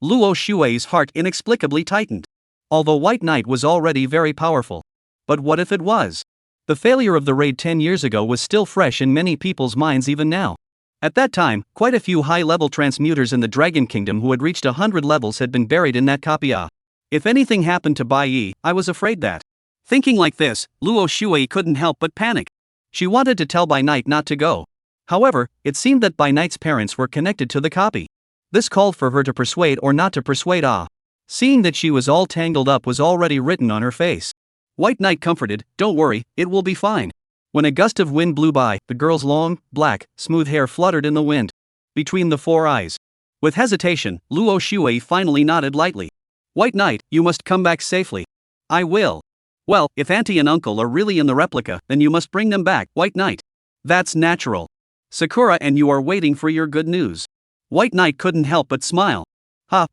Luo Shui's heart inexplicably tightened. Although White Knight was already very powerful. But what if it was? The failure of the raid 10 years ago was still fresh in many people's minds even now. At that time, quite a few high-level transmuters in the Dragon Kingdom who had reached 100 levels had been buried in that copy. If anything happened to Bai Yi, I was afraid that. Thinking like this, Luo Shui couldn't help but panic. She wanted to tell Bai Knight not to go. However, it seemed that Bai Knight's parents were connected to the copy. This called for her to persuade or not to persuade. Seeing that she was all tangled up was already written on her face. White Knight comforted, "Don't worry, it will be fine." When a gust of wind blew by, the girl's long, black, smooth hair fluttered in the wind between the four eyes. With hesitation, Luo Shui finally nodded lightly. "White Knight, you must come back safely." "I will." "Well, if Auntie and Uncle are really in the replica, then you must bring them back, White Knight." "That's natural. Sakura and you are waiting for your good news." White Knight couldn't help but smile.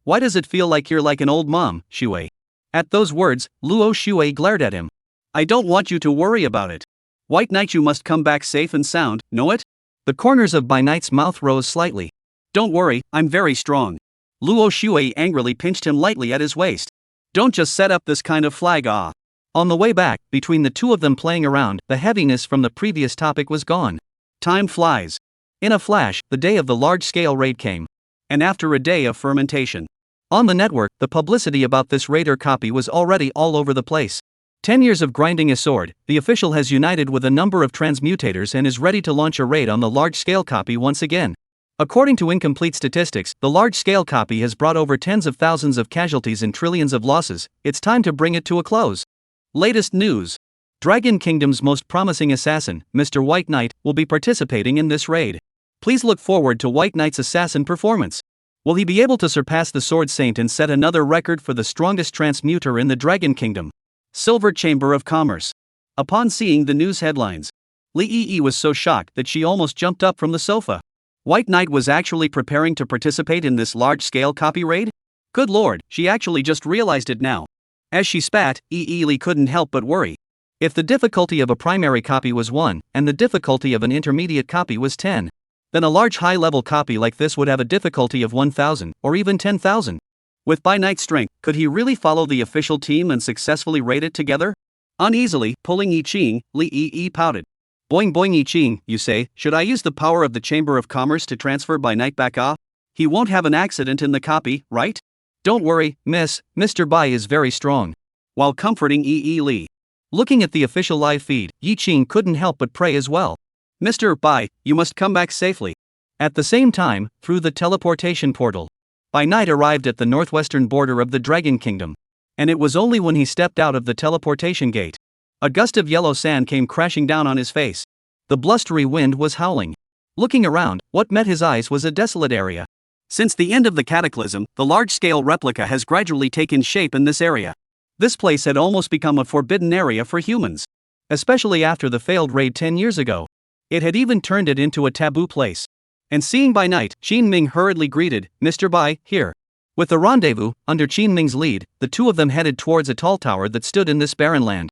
Why does it feel like you're like an old mom, Shui?" At those words, Luo Shui glared at him. "I don't want you to worry about it. White Knight, you must come back safe and sound, know it?" The corners of Bai Knight's mouth rose slightly. "Don't worry, I'm very strong." Luo Shui angrily pinched him lightly at his waist. "Don't just set up this kind of flag. On the way back, between the two of them playing around, the heaviness from the previous topic was gone. Time flies. In a flash, the day of the large-scale raid came. And after a day of fermentation, on the network, the publicity about this raider copy was already all over the place. 10 years of grinding a sword, the official has united with a number of transmutators and is ready to launch a raid on the large-scale copy once again. According to incomplete statistics, the large-scale copy has brought over tens of thousands of casualties and trillions of losses. It's time to bring it to a close. Latest news. Dragon Kingdom's most promising assassin, Mr. White Knight, will be participating in this raid. Please look forward to White Knight's assassin performance. Will he be able to surpass the Sword Saint and set another record for the strongest transmuter in the Dragon Kingdom? Silver Chamber of Commerce. Upon seeing the news headlines, Li Yi was so shocked that she almost jumped up from the sofa. White Knight was actually preparing to participate in this large-scale copy raid? Good lord, she actually just realized it now. As she spat, Li couldn't help but worry. If the difficulty of a primary copy was 1, and the difficulty of an intermediate copy was 10, then a large high-level copy like this would have a difficulty of 1,000, or even 10,000. With Bai Knight's strength, could he really follow the official team and successfully raid it together? Uneasily, pulling I Ching, Li Yi pouted. "Boing boing I Ching, you say, should I use the power of the Chamber of Commerce to transfer Bai Knight back off? He won't have an accident in the copy, right?" "Don't worry, miss, Mr. Bai is very strong." While comforting Li. Looking at the official live feed, Yi Ching couldn't help but pray as well. "Mr. Bai, you must come back safely." At the same time, through the teleportation portal, Bai Knight arrived at the northwestern border of the Dragon Kingdom. And it was only when he stepped out of the teleportation gate, a gust of yellow sand came crashing down on his face. The blustery wind was howling. Looking around, what met his eyes was a desolate area. Since the end of the cataclysm, the large-scale replica has gradually taken shape in this area. This place had almost become a forbidden area for humans. Especially after the failed raid 10 years ago. It had even turned it into a taboo place. And seeing Bai Knight, Qin Ming hurriedly greeted, "Mr. Bai, here." With the rendezvous, under Qin Ming's lead, the two of them headed towards a tall tower that stood in this barren land.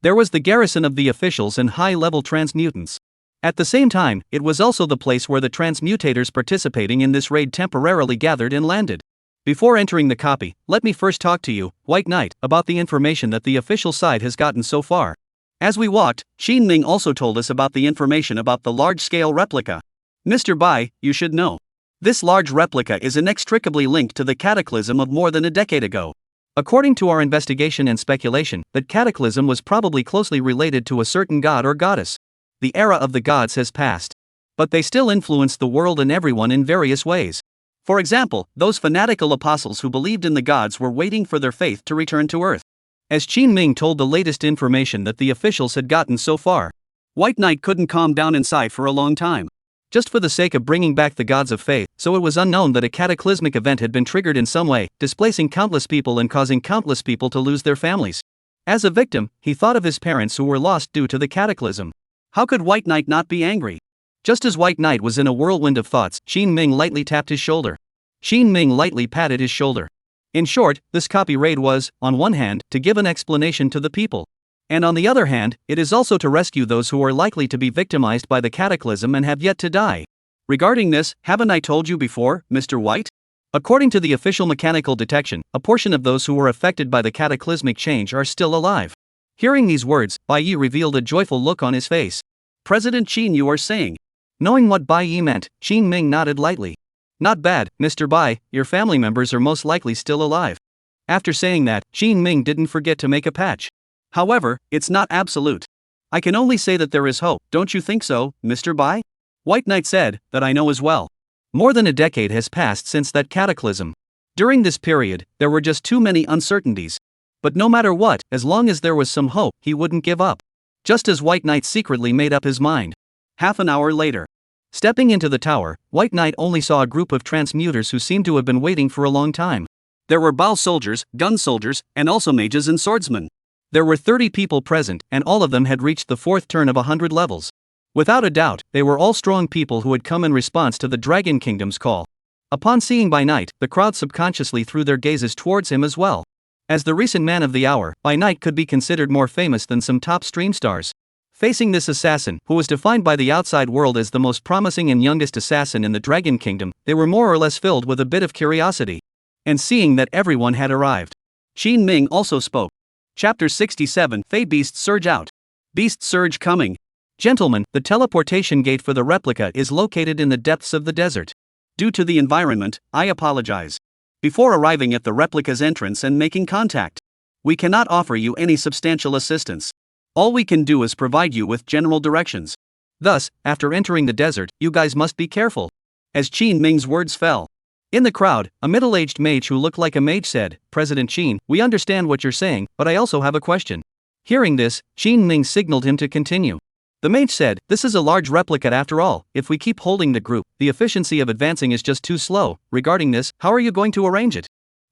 There was the garrison of the officials and high-level transmutants. At the same time, it was also the place where the transmutators participating in this raid temporarily gathered and landed. Before entering the copy, let me first talk to you, White Knight, about the information that the official side has gotten so far. As we walked, Xin Ming also told us about the information about the large-scale replica. Mr. Bai, you should know. This large replica is inextricably linked to the cataclysm of more than a decade ago. According to our investigation and speculation, that cataclysm was probably closely related to a certain god or goddess. The era of the gods has passed. But they still influence the world and everyone in various ways. For example, those fanatical apostles who believed in the gods were waiting for their faith to return to earth. As Qin Ming told the latest information that the officials had gotten so far, White Knight couldn't calm down inside for a long time. Just for the sake of bringing back the gods of faith, so it was unknown that a cataclysmic event had been triggered in some way, displacing countless people and causing countless people to lose their families. As a victim, he thought of his parents who were lost due to the cataclysm. How could White Knight not be angry? Just as White Knight was in a whirlwind of thoughts, Qin Ming lightly tapped his shoulder. Qin Ming lightly patted his shoulder. In short, this copy raid was, on one hand, to give an explanation to the people. And on the other hand, it is also to rescue those who are likely to be victimized by the cataclysm and have yet to die. Regarding this, haven't I told you before, Mr. White? According to the official mechanical detection, a portion of those who were affected by the cataclysmic change are still alive. Hearing these words, Bai Yi revealed a joyful look on his face. President Qin, you are saying? Knowing what Bai Yi meant, Qin Ming nodded lightly. Not bad, Mr. Bai, your family members are most likely still alive. After saying that, Qin Ming didn't forget to make a patch. However, it's not absolute. I can only say that there is hope, don't you think so, Mr. Bai? White Knight said, that I know as well. More than a decade has passed since that cataclysm. During this period, there were just too many uncertainties. But no matter what, as long as there was some hope, he wouldn't give up. Just as White Knight secretly made up his mind. Half an hour later. Stepping into the tower, White Knight only saw a group of transmuters who seemed to have been waiting for a long time. There were bow soldiers, gun soldiers, and also mages and swordsmen. There were 30 people present, and all of them had reached the fourth turn of 100 levels. Without a doubt, they were all strong people who had come in response to the Dragon Kingdom's call. Upon seeing Bai Knight, the crowd subconsciously threw their gazes towards him as well. As the recent man of the hour, Bai Knight could be considered more famous than some top stream stars. Facing this assassin, who was defined by the outside world as the most promising and youngest assassin in the Dragon Kingdom, they were more or less filled with a bit of curiosity. And seeing that everyone had arrived, Qin Ming also spoke. Chapter 67, Fey Beasts Surge Out. Beast Surge coming. Gentlemen, the teleportation gate for the replica is located in the depths of the desert. Due to the environment, I apologize. Before arriving at the replica's entrance and making contact, we cannot offer you any substantial assistance. All we can do is provide you with general directions. Thus, after entering the desert, you guys must be careful. As Qin Ming's words fell. In the crowd, a middle-aged mage who looked like a mage said, President Qin, we understand what you're saying, but I also have a question. Hearing this, Qin Ming signaled him to continue. The mage said, this is a large replica after all, if we keep holding the group, the efficiency of advancing is just too slow. Regarding this, how are you going to arrange it?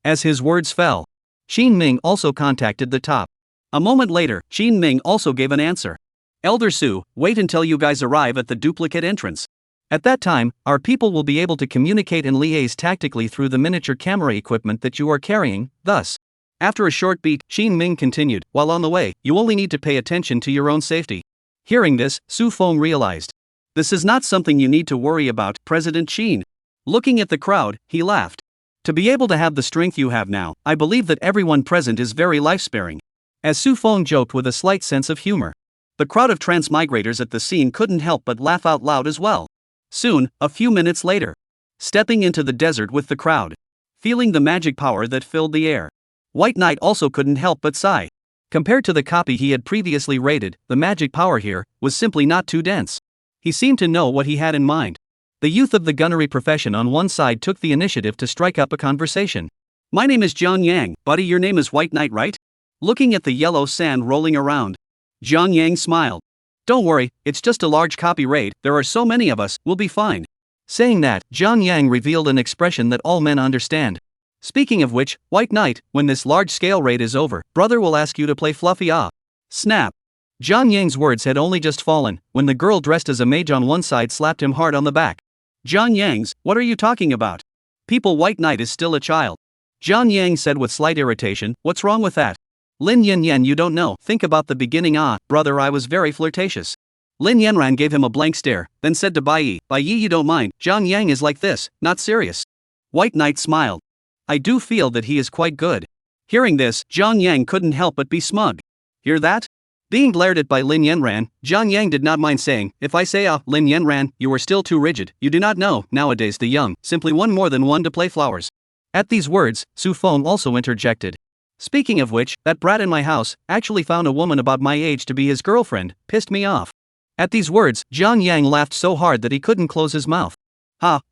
As his words fell, Qin Ming also contacted the top. A moment later, Qin Ming also gave an answer. Elder Su, wait until you guys arrive at the duplicate entrance. At that time, our people will be able to communicate and liaise tactically through the miniature camera equipment that you are carrying. Thus, after a short beat, Qin Ming continued, while on the way, you only need to pay attention to your own safety. Hearing this, Su Feng realized. This is not something you need to worry about, President Qin. Looking at the crowd, he laughed. To be able to have the strength you have now, I believe that everyone present is very life-sparing. As Su Feng joked with a slight sense of humor. The crowd of transmigrators at the scene couldn't help but laugh out loud as well. Soon, a few minutes later, stepping into the desert with the crowd, feeling the magic power that filled the air, White Knight also couldn't help but sigh. Compared to the copy he had previously rated, the magic power here was simply not too dense. He seemed to know what he had in mind. The youth of the gunnery profession on one side took the initiative to strike up a conversation. My name is Jiang Yang, buddy, your name is White Knight, right? Looking at the yellow sand rolling around, Jiang Yang smiled. Don't worry, it's just a large copy raid, there are so many of us, we'll be fine. Saying that, Jiang Yang revealed an expression that all men understand. Speaking of which, White Knight, when this large-scale raid is over, brother will ask you to play Fluffy Ah. Snap. Jiang Yang's words had only just fallen, when the girl dressed as a mage on one side slapped him hard on the back. Jiang Yang's, what are you talking about? People, White Knight is still a child. Jiang Yang said with slight irritation, what's wrong with that? Lin Yanyan, you don't know. Think about the beginning. Brother, I was very flirtatious. Lin Yanran gave him a blank stare, then said to Bai Yi, you don't mind, Zhang Yang is like this, not serious. White Knight smiled. I do feel that he is quite good. Hearing this, Zhang Yang couldn't help but be smug. Hear that? Being glared at by Lin Yanran, Zhang Yang did not mind saying, if I say Lin Yanran, you are still too rigid, you do not know, nowadays the young, simply one more than one to play flowers. At these words, Su Feng also interjected. Speaking of which, that brat in my house actually found a woman about my age to be his girlfriend, pissed me off. At these words, Zhang Yang laughed so hard that he couldn't close his mouth.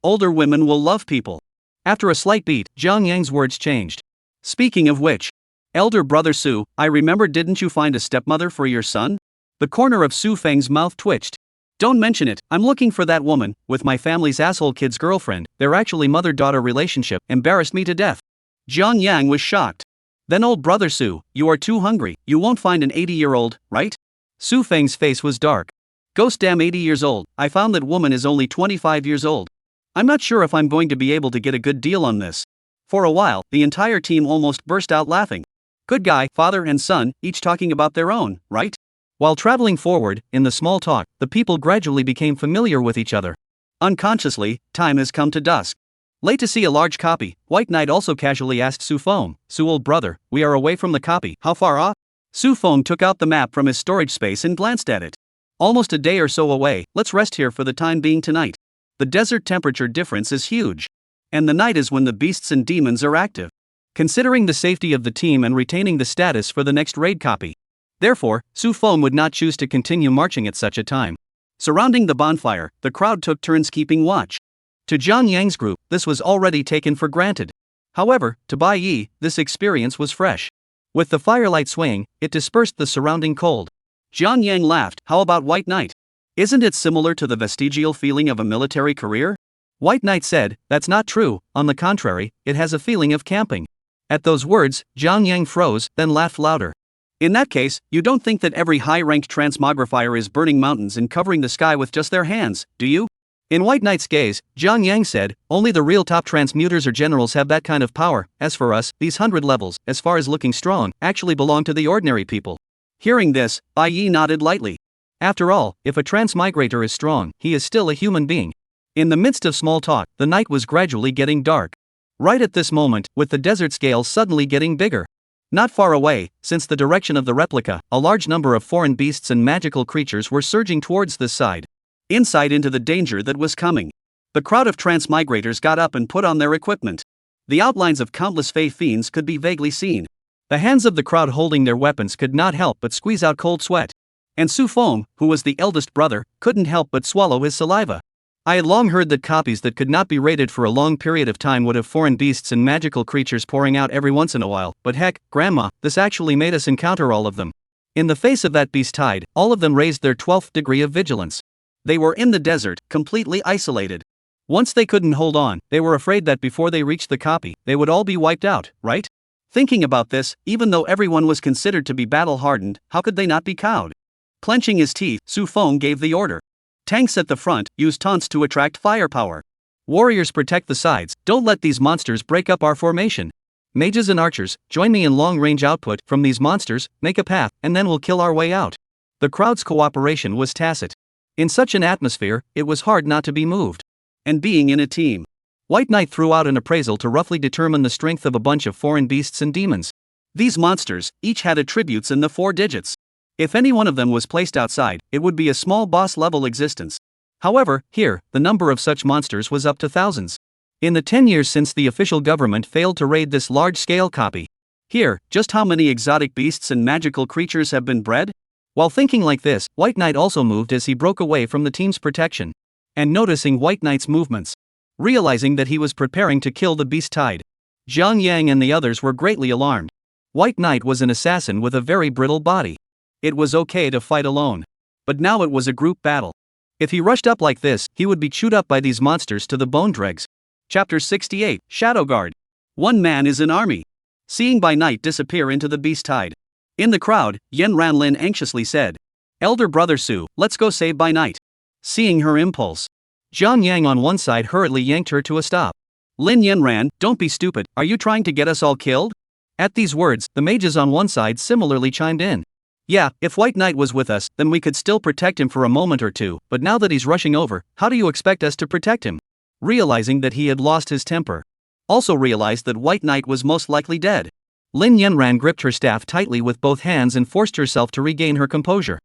Older women will love people. After a slight beat, Zhang Yang's words changed. Speaking of which, elder brother Su, I remember, didn't you find a stepmother for your son? The corner of Su Feng's mouth twitched. Don't mention it, I'm looking for that woman, with my family's asshole kid's girlfriend, they're actually mother-daughter relationship, embarrassed me to death. Zhang Yang was shocked. Then old brother Su, you are too hungry, you won't find an 80-year-old, right? Su Feng's face was dark. Ghost damn 80 years old, I found that woman is only 25 years old. I'm not sure if I'm going to be able to get a good deal on this. For a while, the entire team almost burst out laughing. Good guy, father and son, each talking about their own, right? While traveling forward, in the small talk, the people gradually became familiar with each other. Unconsciously, time has come to dusk. Late to see a large copy, White Knight also casually asked Su Feng, Su old brother, we are away from the copy, how far off? Su Feng took out the map from his storage space and glanced at it. Almost a day or so away, let's rest here for the time being tonight. The desert temperature difference is huge. And the night is when the beasts and demons are active. Considering the safety of the team and retaining the status for the next raid copy. Therefore, Su Feng would not choose to continue marching at such a time. Surrounding the bonfire, the crowd took turns keeping watch. To Zhang Yang's group, this was already taken for granted. However, to Bai Yi, this experience was fresh. With the firelight swaying, it dispersed the surrounding cold. Zhang Yang laughed, how about White Knight? Isn't it similar to the vestigial feeling of a military career? White Knight said, that's not true, on the contrary, it has a feeling of camping. At those words, Zhang Yang froze, then laughed louder. In that case, you don't think that every high-ranked transmogrifier is burning mountains and covering the sky with just their hands, do you? In White Knight's gaze, Zhang Yang said, only the real top transmuters or generals have that kind of power, as for us, these 100 levels, as far as looking strong, actually belong to the ordinary people. Hearing this, Bai Yi nodded lightly. After all, if a transmigrator is strong, he is still a human being. In the midst of small talk, the night was gradually getting dark. Right at this moment, with the desert scale suddenly getting bigger. Not far away, since the direction of the replica, a large number of foreign beasts and magical creatures were surging towards this side. Insight into the danger that was coming. The crowd of transmigrators got up and put on their equipment. The outlines of countless fey fiends could be vaguely seen. The hands of the crowd holding their weapons could not help but squeeze out cold sweat. And Su Feng, who was the eldest brother, couldn't help but swallow his saliva. I had long heard that copies that could not be raided for a long period of time would have foreign beasts and magical creatures pouring out every once in a while, but heck, Grandma, this actually made us encounter all of them. In the face of that beast tide, all of them raised their 12th degree of vigilance. They were in the desert, completely isolated. Once they couldn't hold on, they were afraid that before they reached the copy, they would all be wiped out, right? Thinking about this, even though everyone was considered to be battle-hardened, how could they not be cowed? Clenching his teeth, Su Feng gave the order. Tanks at the front, use taunts to attract firepower. Warriors protect the sides, don't let these monsters break up our formation. Mages and archers, join me in long-range output from these monsters, make a path, and then we'll kill our way out. The crowd's cooperation was tacit. In such an atmosphere, it was hard not to be moved. And being in a team. White Knight threw out an appraisal to roughly determine the strength of a bunch of foreign beasts and demons. These monsters, each had attributes in the 4 digits. If any one of them was placed outside, it would be a small boss-level existence. However, here, the number of such monsters was up to thousands. In the 10 years since the official government failed to raid this large-scale copy. Here, just how many exotic beasts and magical creatures have been bred? While thinking like this, White Knight also moved as he broke away from the team's protection. And noticing White Knight's movements. Realizing that he was preparing to kill the beast tide. Zhang Yang and the others were greatly alarmed. White Knight was an assassin with a very brittle body. It was okay to fight alone. But now it was a group battle. If he rushed up like this, he would be chewed up by these monsters to the bone dregs. Chapter 68, Shadow Guard. One man is an army. Seeing Bai Knight disappear into the beast tide. In the crowd, Yen Ranlin anxiously said. Elder brother Su, let's go save Bai Knight. Seeing her impulse. Zhang Yang on one side hurriedly yanked her to a stop. Lin Yanran, don't be stupid, are you trying to get us all killed? At these words, the mages on one side similarly chimed in. Yeah, if White Knight was with us, then we could still protect him for a moment or two, but now that he's rushing over, how do you expect us to protect him? Realizing that he had lost his temper. Also realized that White Knight was most likely dead. Lin Yanran gripped her staff tightly with both hands and forced herself to regain her composure.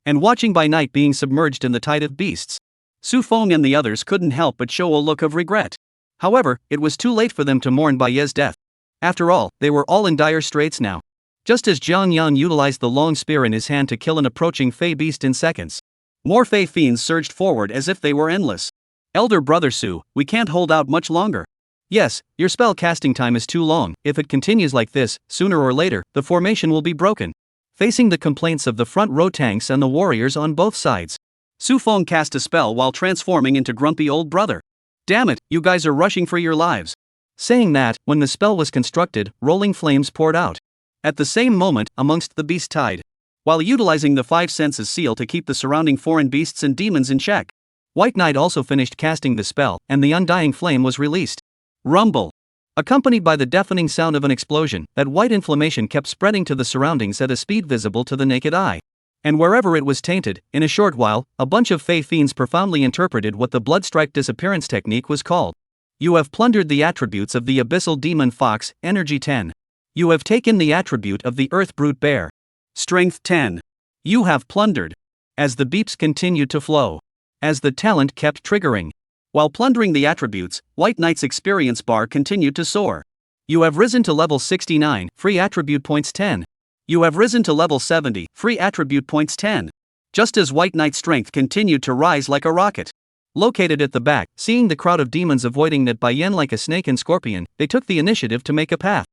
And watching by night being submerged in the tide of beasts, Su Feng and the others couldn't help but show a look of regret. However, it was too late for them to mourn Bai Ye's death. After all, they were all in dire straits now. Just as Jiang Yan utilized the long spear in his hand to kill an approaching Fey beast in seconds, more Fey fiends surged forward as if they were endless. Elder Brother Su, we can't hold out much longer. Yes, your spell casting time is too long. If it continues like this, sooner or later, the formation will be broken. Facing the complaints of the front row tanks and the warriors on both sides, Su Feng cast a spell while transforming into Grumpy Old Brother. Damn it, you guys are rushing for your lives. Saying that, when the spell was constructed, rolling flames poured out. At the same moment, amongst the beast tide, while utilizing the five senses seal to keep the surrounding foreign beasts and demons in check, White Knight also finished casting the spell, and the undying flame was released. Rumble. Accompanied by the deafening sound of an explosion, that white inflammation kept spreading to the surroundings at a speed visible to the naked eye. And wherever it was tainted, in a short while, a bunch of Fey fiends profoundly interpreted what the bloodstrike disappearance technique was called. You have plundered the attributes of the abyssal demon fox, energy 10. You have taken the attribute of the earth brute bear, strength 10. You have plundered. As the beeps continued to flow, as the talent kept triggering, while plundering the attributes, White Knight's experience bar continued to soar. You have risen to level 69, free attribute points 10. You have risen to level 70, free attribute points 10. Just as White Knight's strength continued to rise like a rocket. Located at the back, seeing the crowd of demons avoiding that Bai Yen like a snake and scorpion, they took the initiative to make a path.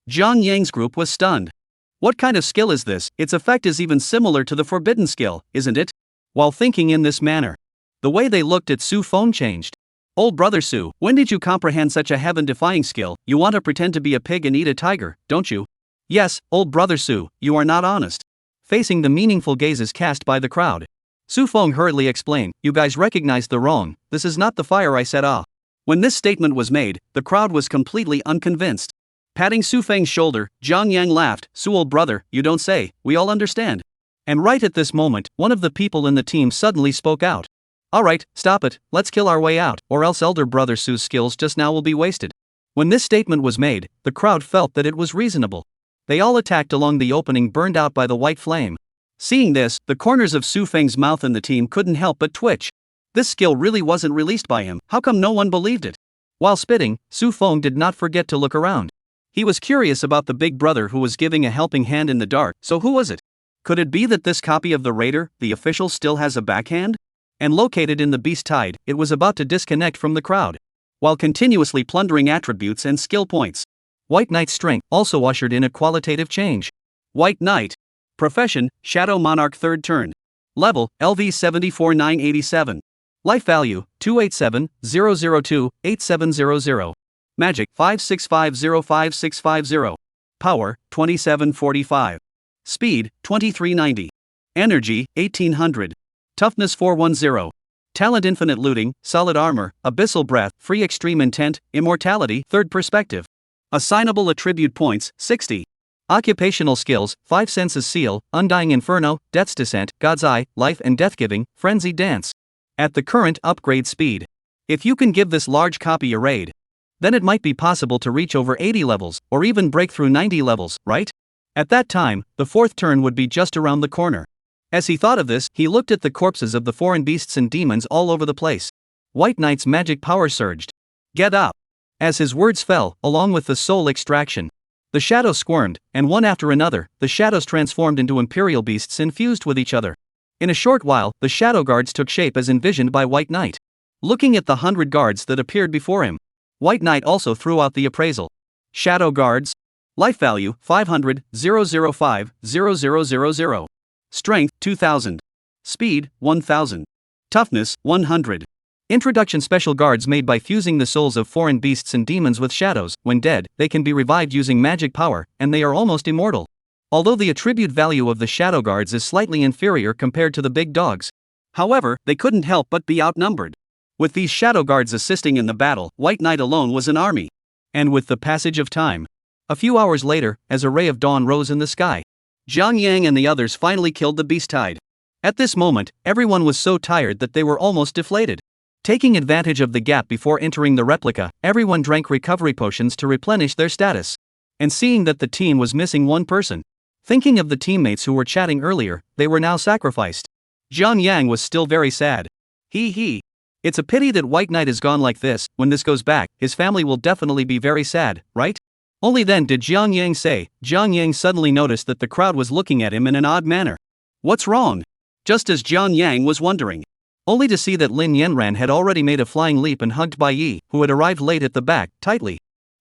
Zhang Yang's group was stunned. What kind of skill is this? Its effect is even similar to the forbidden skill, isn't it? While thinking in this manner, the way they looked at Su Feng changed. Old Brother Su, when did you comprehend such a heaven-defying skill? You want to pretend to be a pig and eat a tiger, don't you? Yes, Old Brother Su, you are not honest. Facing the meaningful gazes cast by the crowd, Su Feng hurriedly explained, you guys recognize the wrong, this is not the fire I set off. When this statement was made, the crowd was completely unconvinced. Patting Su Feng's shoulder, Zhang Yang laughed, Su old brother, you don't say, we all understand. And right at this moment, one of the people in the team suddenly spoke out. Alright, stop it, let's kill our way out, or else Elder Brother Su's skills just now will be wasted. When this statement was made, the crowd felt that it was reasonable. They all attacked along the opening burned out by the white flame. Seeing this, the corners of Su Feng's mouth and the team couldn't help but twitch. This skill really wasn't released by him, how come no one believed it? While spitting, Su Feng did not forget to look around. He was curious about the big brother who was giving a helping hand in the dark, so who was it? Could it be that this copy of the raider, the official, still has a backhand? And located in the beast tide, it was about to disconnect from the crowd, while continuously plundering attributes and skill points. White Knight's strength also ushered in a qualitative change. White Knight. Profession, Shadow Monarch 3rd turn. Level, LV 74987. Life value, 287-002-8700. Magic, 56505-650. Power, 2745. Speed, 2390. Energy, 1800. Toughness 410. Talent infinite looting, solid armor, abyssal breath, free extreme intent, immortality, third perspective. Assignable attribute points, 60. Occupational skills, 5 senses seal, undying inferno, death's descent, God's eye, life and death giving, frenzied dance. At the current upgrade speed, if you can give this large copy a raid, then it might be possible to reach over 80 levels, or even break through 90 levels, right? At that time, the 4th turn would be just around the corner. As he thought of this, he looked at the corpses of the foreign beasts and demons all over the place. White Knight's magic power surged. Get up! As his words fell, along with the soul extraction, the shadows squirmed, and one after another, the shadows transformed into imperial beasts and fused with each other. In a short while, the shadow guards took shape as envisioned by White Knight. Looking at the 100 guards that appeared before him, White Knight also threw out the appraisal. Shadow guards. Life value, 500-005-0000. Strength, 2000. Speed, 1000. Toughness, 100. Introduction special guards made by fusing the souls of foreign beasts and demons with shadows. When dead, they can be revived using magic power, and they are almost immortal. Although the attribute value of the shadow guards is slightly inferior compared to the big dogs. However, they couldn't help but be outnumbered. With these shadow guards assisting in the battle, White Knight alone was an army. And with the passage of time, A few hours later, as a ray of dawn rose in the sky, Jiang Yang and the others finally killed the beast tide. At this moment, everyone was so tired that they were almost deflated. Taking advantage of the gap before entering the replica, everyone drank recovery potions to replenish their status. And seeing that the team was missing one person, thinking of the teammates who were chatting earlier, they were now sacrificed. Jiang Yang was still very sad. He. It's a pity that White Knight is gone like this. When this goes back, his family will definitely be very sad, right? Only then did Jiang Yang say. Jiang Yang suddenly noticed that the crowd was looking at him in an odd manner. What's wrong? Just as Jiang Yang was wondering, only to see that Lin Yanran had already made a flying leap and hugged Bai Yi, who had arrived late at the back, tightly.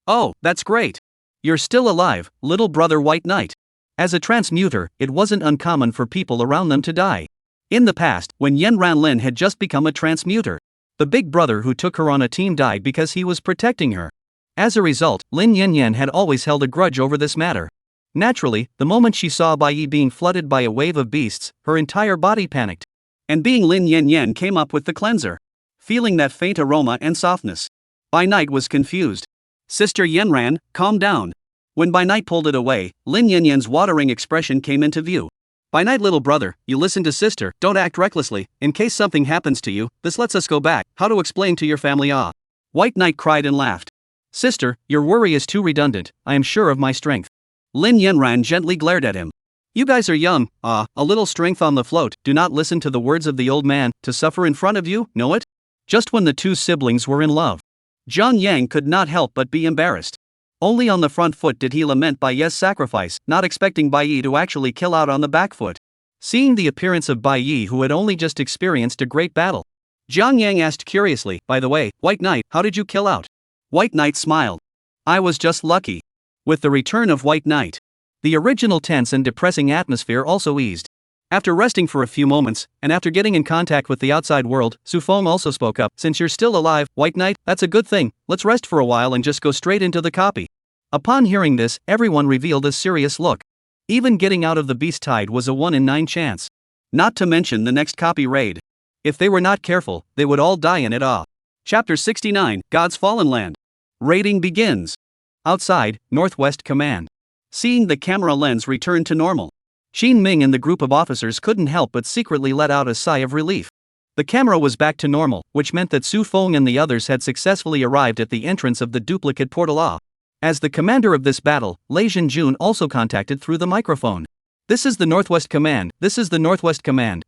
Oh, that's great. You're still alive, little brother White Knight. As a transmuter, it wasn't uncommon for people around them to die. In the past, when Yanran Lin had just become a transmuter, the big brother who took her on a team died because he was protecting her. As a result, Lin Yanyan had always held a grudge over this matter. Naturally, the moment she saw Bai Yi being flooded by a wave of beasts, her entire body panicked. And being Lin Yanyan came up with the cleanser. Feeling that faint aroma and softness, Bai Night was confused. Sister Yanran, calm down. When Bai Night pulled it away, Lin Yanyan's watering expression came into view. Bai Night, little brother, you listen to sister, don't act recklessly, in case something happens to you, this lets us go back, how to explain to your family ah. White Knight cried and laughed. Sister, your worry is too redundant, I am sure of my strength. Lin Yanran gently glared at him. You guys are young, a little strength on the float, do not listen to the words of the old man, to suffer in front of you, know it? Just when the two siblings were in love, Jiang Yang could not help but be embarrassed. Only on the front foot did he lament Bai Yi's sacrifice, not expecting Bai Yi to actually kill out on the back foot. Seeing the appearance of Bai Yi, who had only just experienced a great battle, Jiang Yang asked curiously, by the way, White Knight, how did you kill out? White Knight smiled. I was just lucky. With the return of White Knight, the original tense and depressing atmosphere also eased. After resting for a few moments, and after getting in contact with the outside world, Su Feng also spoke up. Since you're still alive, White Knight, that's a good thing, let's rest for a while and just go straight into the copy. Upon hearing this, everyone revealed a serious look. Even getting out of the beast tide was a 1 in 9 chance. Not to mention the next copy raid. If they were not careful, they would all die in it ah. Chapter 69, God's Fallen Land. Raiding begins. Outside, Northwest Command. Seeing the camera lens return to normal, Xin Ming and the group of officers couldn't help but secretly let out a sigh of relief. The camera was back to normal, which meant that Su Feng and the others had successfully arrived at the entrance of the duplicate portal ah. As the commander of this battle, Lei Zhenjun also contacted through the microphone. This is the Northwest Command,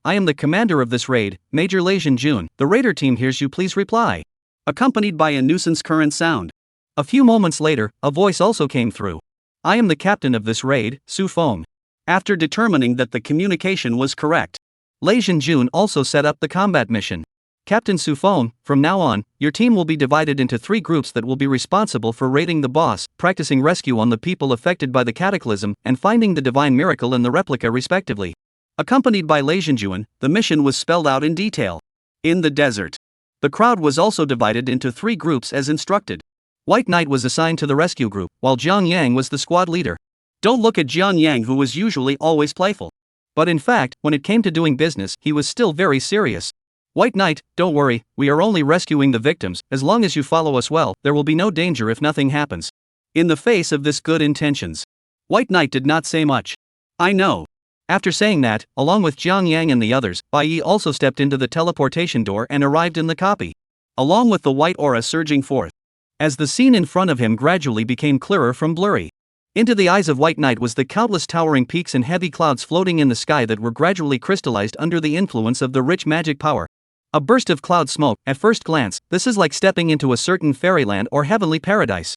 I am the commander of this raid, Major Lei Zhenjun, the raider team hears you, please reply. Accompanied by a nuisance current sound. A few moments later, a voice also came through. I am the captain of this raid, Su Feng. After determining that the communication was correct, Lei Zhenjun also set up the combat mission. Captain Su Feng, from now on, your team will be divided into 3 groups that will be responsible for raiding the boss, practicing rescue on the people affected by the cataclysm, and finding the divine miracle in the replica respectively. Accompanied by Lei Zhenjun, the mission was spelled out in detail. In the desert, the crowd was also divided into 3 groups as instructed. White Knight was assigned to the rescue group, while Jiang Yang was the squad leader. Don't look at Jiang Yang, who was usually always playful. But in fact, when it came to doing business, he was still very serious. White Knight, don't worry, we are only rescuing the victims, as long as you follow us well, there will be no danger if nothing happens. In the face of this good intentions, White Knight did not say much. I know. After saying that, along with Jiang Yang and the others, Bai Yi also stepped into the teleportation door and arrived in the copy, along with the white aura surging forth. As the scene in front of him gradually became clearer from blurry, into the eyes of White Knight was the countless towering peaks and heavy clouds floating in the sky that were gradually crystallized under the influence of the rich magic power. A burst of cloud smoke. At first glance, this is like stepping into a certain fairyland or heavenly paradise.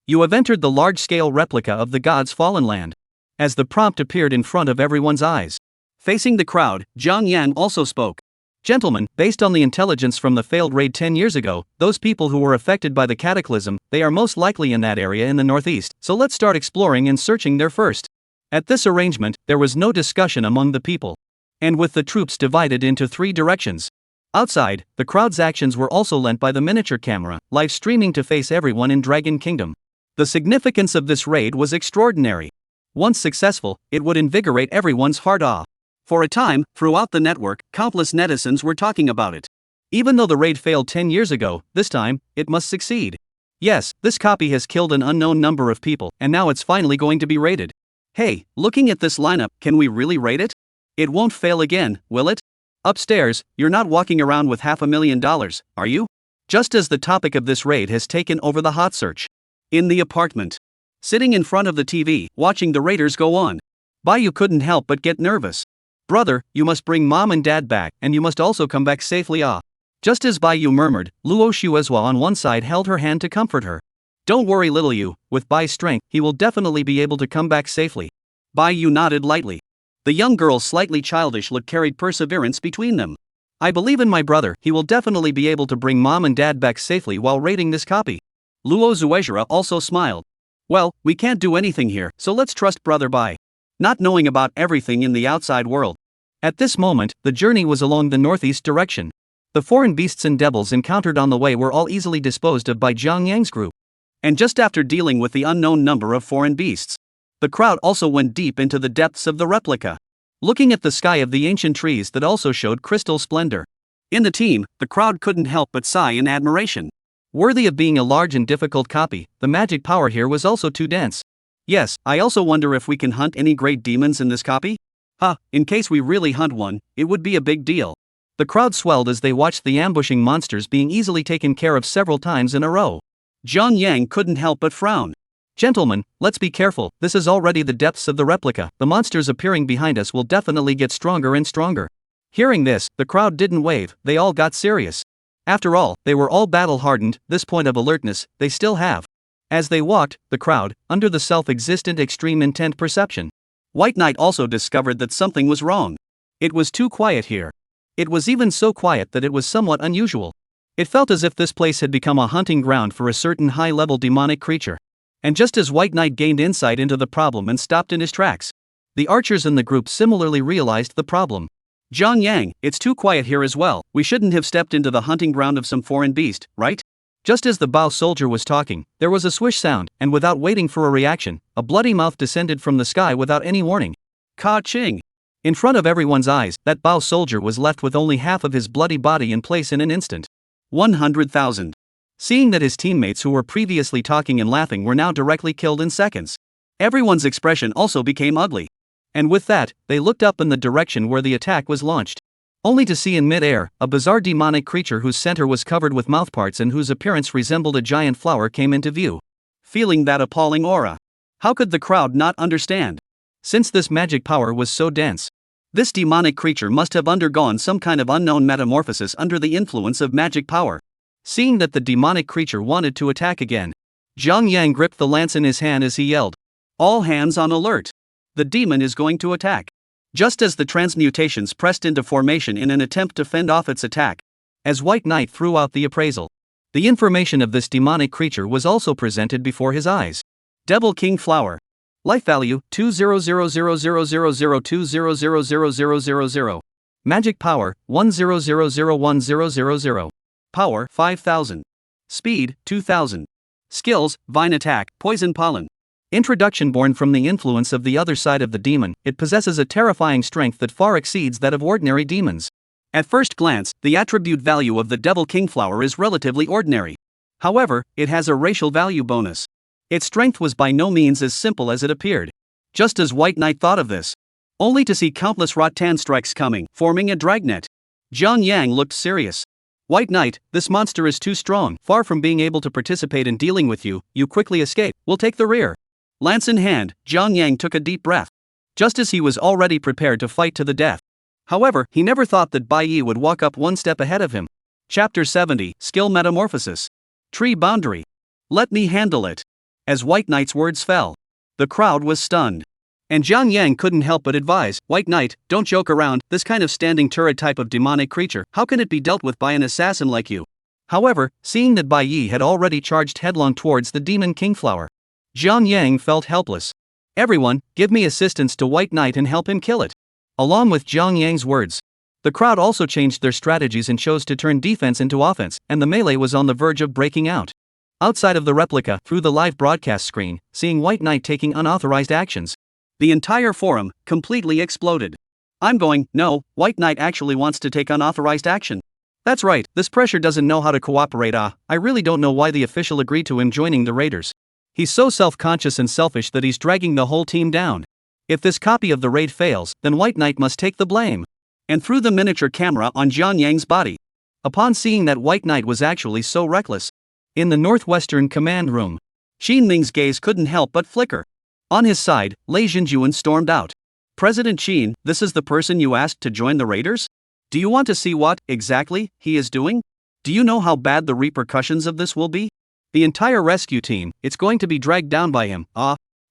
You have entered the large-scale replica of the God's Fallen Land. As the prompt appeared in front of everyone's eyes, facing the crowd, Jiang Yang also spoke. Gentlemen, based on the intelligence from the failed raid 10 years ago, those people who were affected by the cataclysm, they are most likely in that area in the northeast, so let's start exploring and searching there first. At this arrangement, there was no discussion among the people. And with the troops divided into 3 directions. Outside, the crowd's actions were also lent by the miniature camera, live streaming to face everyone in Dragon Kingdom. The significance of this raid was extraordinary. Once successful, it would invigorate everyone's heart ah. For a time, throughout the network, countless netizens were talking about it. Even though the raid failed 10 years ago, this time, it must succeed. Yes, this copy has killed an unknown number of people, and now it's finally going to be rated. Hey, looking at this lineup, can we really rate it? It won't fail again, will it? Upstairs, you're not walking around with $500,000, are you? Just as the topic of this raid has taken over the hot search. In the apartment. Sitting in front of the TV, watching the raiders go on. Bayu couldn't help but get nervous. Brother, you must bring mom and dad back, and you must also come back safely. Just as Bayu murmured, Luo Shuezhua on one side held her hand to comfort her. Don't worry little you, with Bai's strength, he will definitely be able to come back safely. Bayu nodded lightly. The young girl's slightly childish look carried perseverance between them. I believe in my brother, he will definitely be able to bring mom and dad back safely while raiding this copy. Luo Shuezhua also smiled. Well, we can't do anything here, so let's trust brother Bai. Not knowing about everything in the outside world. At this moment, the journey was along the northeast direction. The foreign beasts and devils encountered on the way were all easily disposed of by Jiang Yang's group. And just after dealing with the unknown number of foreign beasts, the crowd also went deep into the depths of the replica, looking at the sky of the ancient trees that also showed crystal splendor. In the team, the crowd couldn't help but sigh in admiration. Worthy of being a large and difficult copy, the magic power here was also too dense. Yes, I also wonder if we can hunt any great demons in this copy? In case we really hunt one, it would be a big deal. The crowd swelled as they watched the ambushing monsters being easily taken care of several times in a row. Jiang Yang couldn't help but frown. Gentlemen, let's be careful, this is already the depths of the replica, the monsters appearing behind us will definitely get stronger and stronger. Hearing this, the crowd didn't wave, they all got serious. After all, they were all battle-hardened, this point of alertness, they still have. As they walked, the crowd, under the self-existent extreme intent perception. White Knight also discovered that something was wrong. It was too quiet here. It was even so quiet that it was somewhat unusual. It felt as if this place had become a hunting ground for a certain high-level demonic creature. And just as White Knight gained insight into the problem and stopped in his tracks, the archers in the group similarly realized the problem. Jiang Yang, it's too quiet here as well, we shouldn't have stepped into the hunting ground of some foreign beast, right? Just as the Bao soldier was talking, there was a swish sound, and without waiting for a reaction, a bloody mouth descended from the sky without any warning. Ka-ching! In front of everyone's eyes, that Bao soldier was left with only half of his bloody body in place in an instant. 100,000. Seeing that his teammates who were previously talking and laughing were now directly killed in seconds. Everyone's expression also became ugly. And with that, they looked up in the direction where the attack was launched. Only to see in mid-air, a bizarre demonic creature whose center was covered with mouthparts and whose appearance resembled a giant flower came into view. Feeling that appalling aura, how could the crowd not understand? Since this magic power was so dense, this demonic creature must have undergone some kind of unknown metamorphosis under the influence of magic power. Seeing that the demonic creature wanted to attack again, Jiang Yang gripped the lance in his hand as he yelled, "All hands on alert! The demon is going to attack!" Just as the transmutations pressed into formation in an attempt to fend off its attack, as White Knight threw out the appraisal, the information of this demonic creature was also presented before his eyes. Devil King Flower. Life value, 200000020000000. Magic power, 100010000. Power, 5000. Speed, 2000. Skills, Vine Attack, Poison Pollen. Introduction. Born from the influence of the other side of the demon, it possesses a terrifying strength that far exceeds that of ordinary demons. At first glance, the attribute value of the Devil King Flower is relatively ordinary. However, it has a racial value bonus. Its strength was by no means as simple as it appeared. Just as White Knight thought of this, only to see countless rattan strikes coming, forming a dragnet. Jiang Yang looked serious. White Knight, this monster is too strong. Far from being able to participate in dealing with you, you quickly escape. We'll take the rear. Lance in hand, Jiang Yang took a deep breath. Just as he was already prepared to fight to the death. However, he never thought that Bai Yi would walk up one step ahead of him. Chapter 70, Skill Metamorphosis. Tree Boundary. Let me handle it. As White Knight's words fell, the crowd was stunned. And Jiang Yang couldn't help but advise, White Knight, don't joke around, this kind of standing turret type of demonic creature, how can it be dealt with by an assassin like you? However, seeing that Bai Yi had already charged headlong towards the demon Kingflower, Jiang Yang felt helpless. Everyone, give me assistance to White Knight and help him kill it. Along with Jiang Yang's words, the crowd also changed their strategies and chose to turn defense into offense, and the melee was on the verge of breaking out. Outside of the replica, through the live broadcast screen, seeing White Knight taking unauthorized actions, the entire forum completely exploded. No, White Knight actually wants to take unauthorized action. That's right, this pressure doesn't know how to cooperate. I really don't know why the official agreed to him joining the raiders. He's so self-conscious and selfish that he's dragging the whole team down. If this copy of the raid fails, then White Knight must take the blame. And threw the miniature camera on Jiang Yang's body. Upon seeing that White Knight was actually so reckless. In the northwestern command room, Qin Ming's gaze couldn't help but flicker. On his side, Lei Jinjuan stormed out. President Qin, this is the person you asked to join the raiders? Do you want to see what, exactly, he is doing? Do you know how bad the repercussions of this will be? The entire rescue team, it's going to be dragged down by him.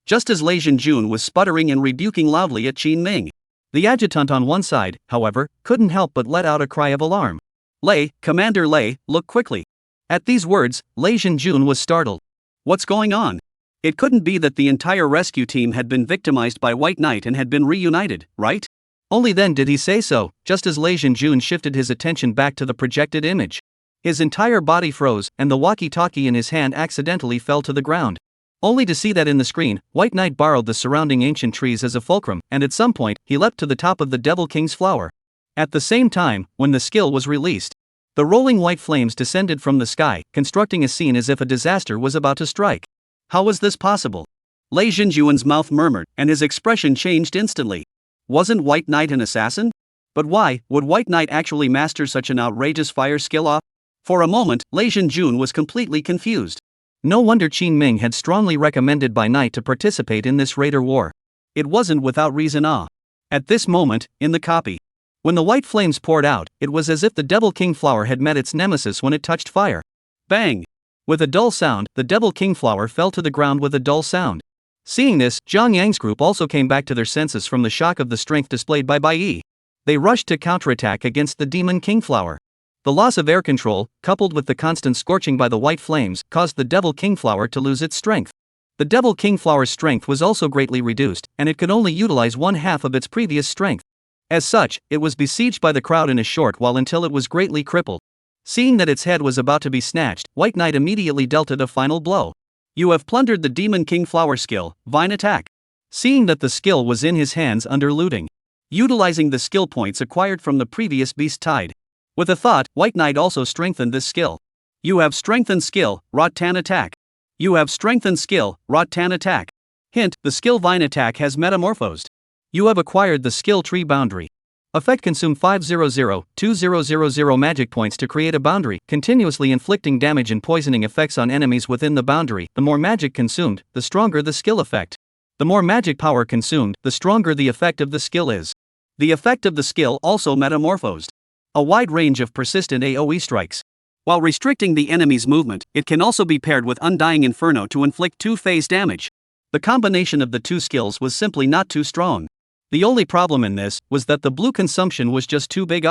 Just as Lei Jinjun was sputtering and rebuking loudly at Qin Ming. The adjutant on one side, however, couldn't help but let out a cry of alarm. Lei, Commander Lei, look quickly. At these words, Lei Jinjun was startled. What's going on? It couldn't be that the entire rescue team had been victimized by White Knight and had been reunited, right? Only then did he say so, just as Lei Jinjun shifted his attention back to the projected image. His entire body froze, and the walkie-talkie in his hand accidentally fell to the ground. Only to see that in the screen, White Knight borrowed the surrounding ancient trees as a fulcrum, and at some point, he leapt to the top of the Devil King's flower. At the same time, when the skill was released, the rolling white flames descended from the sky, constructing a scene as if a disaster was about to strike. How was this possible? Lei Jinjuan's mouth murmured, and his expression changed instantly. Wasn't White Knight an assassin? But why would White Knight actually master such an outrageous fire skill? For a moment, Lei Jinjun was completely confused. No wonder Qin Ming had strongly recommended by Knight to participate in this raider war. It wasn't without reason. At this moment, in the copy, when the white flames poured out, it was as if the Devil King flower had met its nemesis when it touched fire. Bang! With a dull sound, the Devil King flower fell to the ground with a dull sound. Seeing this, Jiang Yang's group also came back to their senses from the shock of the strength displayed by Bai Yi. They rushed to counterattack against the Demon King flower. The loss of air control, coupled with the constant scorching by the white flames, caused the Devil King flower to lose its strength. The Devil King flower's strength was also greatly reduced, and it could only utilize one half of its previous strength. As such, it was besieged by the crowd in a short while until it was greatly crippled. Seeing that its head was about to be snatched, White Knight immediately dealt it a final blow. You have plundered the Demon King flower skill, Vine Attack. Seeing that the skill was in his hands under looting, utilizing the skill points acquired from the previous Beast Tide. With a thought, White Knight also strengthened this skill. You have strengthened skill, Rot Tan Attack. You have strengthened skill, Rot Tan Attack. Hint, the skill Vine Attack has metamorphosed. You have acquired the skill tree boundary. Effect consume 500-2000 magic points to create a boundary, continuously inflicting damage and poisoning effects on enemies within the boundary. The more magic consumed, the stronger the skill effect. The more magic power consumed, the stronger the effect of the skill is. The effect of the skill also metamorphosed. A wide range of persistent AoE strikes. While restricting the enemy's movement, it can also be paired with Undying Inferno to inflict two-phase damage. The combination of the two skills was simply not too strong. The only problem in this was that the blue consumption was just too big.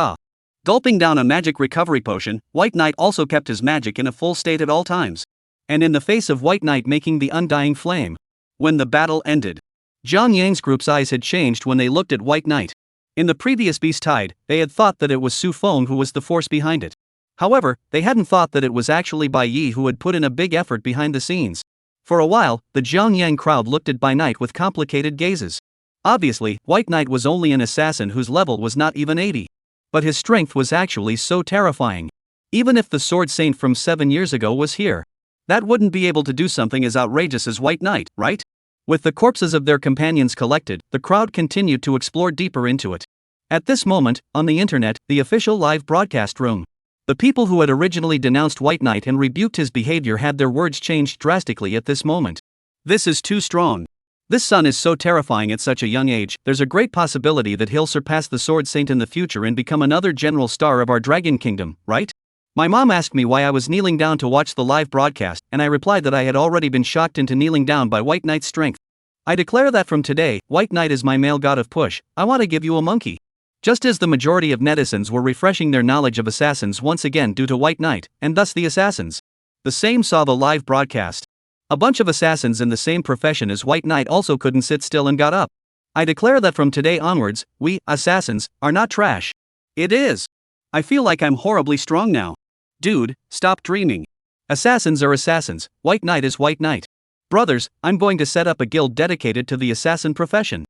Gulping down a magic recovery potion, White Knight also kept his magic in a full state at all times. And in the face of White Knight making the undying flame. When the battle ended, Jiang Yang's group's eyes had changed when they looked at White Knight. In the previous Beast Tide, they had thought that it was Su Feng who was the force behind it. However, they hadn't thought that it was actually Bai Yi who had put in a big effort behind the scenes. For a while, the Jiang Yang crowd looked at Bai Knight with complicated gazes. Obviously, White Knight was only an assassin whose level was not even 80. But his strength was actually so terrifying. Even if the Sword Saint from 7 years ago was here, that wouldn't be able to do something as outrageous as White Knight, right? With the corpses of their companions collected, the crowd continued to explore deeper into it. At this moment, on the internet, the official live broadcast room, the people who had originally denounced White Knight and rebuked his behavior had their words changed drastically at this moment. This is too strong. This son is so terrifying at such a young age, there's a great possibility that he'll surpass the Sword Saint in the future and become another general star of our Dragon Kingdom, right? My mom asked me why I was kneeling down to watch the live broadcast, and I replied that I had already been shocked into kneeling down by White Knight's strength. I declare that from today, White Knight is my male god of push. I want to give you a monkey. Just as the majority of netizens were refreshing their knowledge of assassins once again due to White Knight, and thus the assassins. The same saw the live broadcast. A bunch of assassins in the same profession as White Knight also couldn't sit still and got up. I declare that from today onwards, we, assassins, are not trash. It is. I feel like I'm horribly strong now. Dude, stop dreaming. Assassins are assassins, White Knight is White Knight. Brothers, I'm going to set up a guild dedicated to the assassin profession.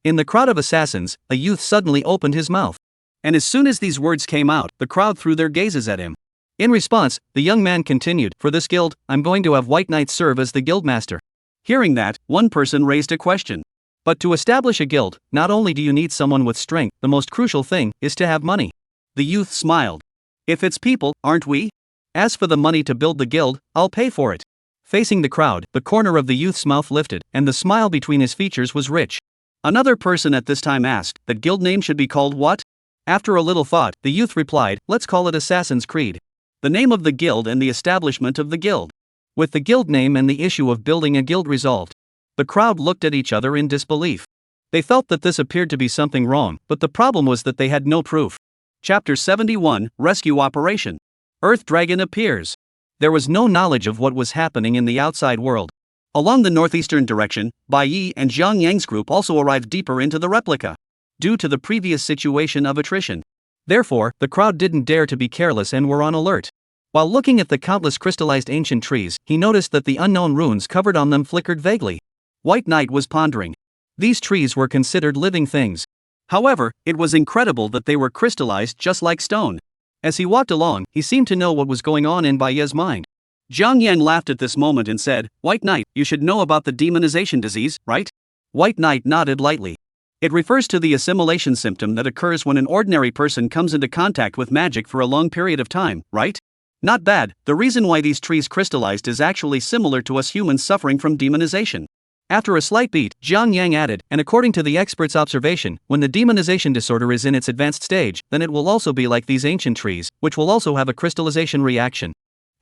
In the crowd of assassins, a youth suddenly opened his mouth. And as soon as these words came out, the crowd threw their gazes at him. In response, the young man continued, "For this guild, I'm going to have White Knight serve as the guildmaster." Hearing that, one person raised a question. But to establish a guild, not only do you need someone with strength, the most crucial thing is to have money. The youth smiled. "If it's people, aren't we? As for the money to build the guild, I'll pay for it." Facing the crowd, the corner of the youth's mouth lifted, and the smile between his features was rich. Another person at this time asked, "That guild name should be called what?" After a little thought, the youth replied, "Let's call it Assassin's Creed. The name of the guild and the establishment of the guild." With the guild name and the issue of building a guild resolved, the crowd looked at each other in disbelief. They felt that this appeared to be something wrong, but the problem was that they had no proof. Chapter 71, Rescue Operation. Earth Dragon appears. There was no knowledge of what was happening in the outside world. Along the northeastern direction, Bai Yi and Zhang Yang's group also arrived deeper into the replica, due to the previous situation of attrition. Therefore, the crowd didn't dare to be careless and were on alert. While looking at the countless crystallized ancient trees, he noticed that the unknown runes covered on them flickered vaguely. White Knight was pondering. These trees were considered living things. However, it was incredible that they were crystallized just like stone. As he walked along, he seemed to know what was going on in Bai Yi's mind. Zhang Yang laughed at this moment and said, "White Knight, you should know about the demonization disease, right?" White Knight nodded lightly. It refers to the assimilation symptom that occurs when an ordinary person comes into contact with magic for a long period of time, right? Not bad. The reason why these trees crystallized is actually similar to us humans suffering from demonization. After a slight beat, Zhang Yang added, "And according to the expert's observation, when the demonization disorder is in its advanced stage, then it will also be like these ancient trees, which will also have a crystallization reaction."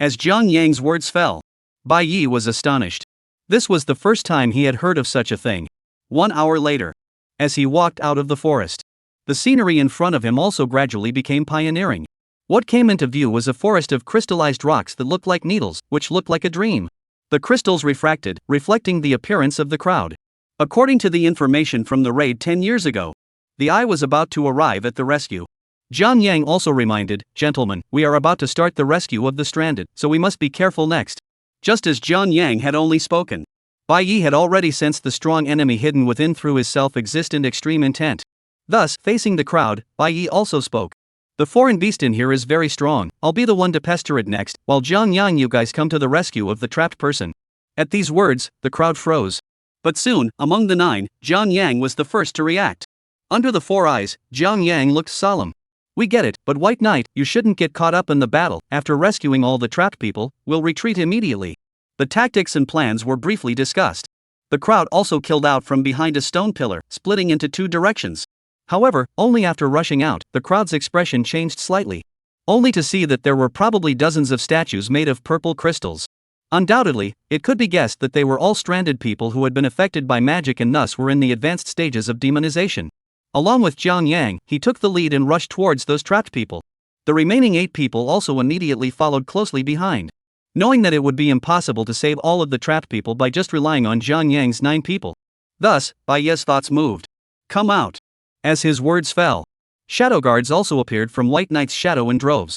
As Zhang Yang's words fell, Bai Yi was astonished. This was the first time he had heard of such a thing. 1 hour later, as he walked out of the forest, the scenery in front of him also gradually became pioneering. What came into view was a forest of crystallized rocks that looked like needles, which looked like a dream. The crystals refracted, reflecting the appearance of the crowd. According to the information from the raid 10 years ago, the Eye was about to arrive at the rescue. Zhang Yang also reminded, "Gentlemen, we are about to start the rescue of the stranded, so we must be careful next." Just as Zhang Yang had only spoken, Bai Yi had already sensed the strong enemy hidden within through his self-existent extreme intent. Thus, facing the crowd, Bai Yi also spoke. "The foreign beast in here is very strong. I'll be the one to pester it next, while Zhang Yang you guys come to the rescue of the trapped person." At these words, the crowd froze. But soon, among the 9, Zhang Yang was the first to react. Under the 4 eyes, Zhang Yang looked solemn. "We get it, but White Knight, you shouldn't get caught up in the battle. After rescuing all the trapped people, we'll retreat immediately." The tactics and plans were briefly discussed. The crowd also killed out from behind a stone pillar, splitting into 2 directions. However, only after rushing out, the crowd's expression changed slightly. Only to see that there were probably dozens of statues made of purple crystals. Undoubtedly, it could be guessed that they were all stranded people who had been affected by magic and thus were in the advanced stages of demonization. Along with Zhang Yang, he took the lead and rushed towards those trapped people. The remaining 8 people also immediately followed closely behind. Knowing that it would be impossible to save all of the trapped people by just relying on Zhang Yang's 9 people. Thus, Bai Yi's thoughts moved. "Come out." As his words fell, shadow guards also appeared from White Knight's shadow in droves.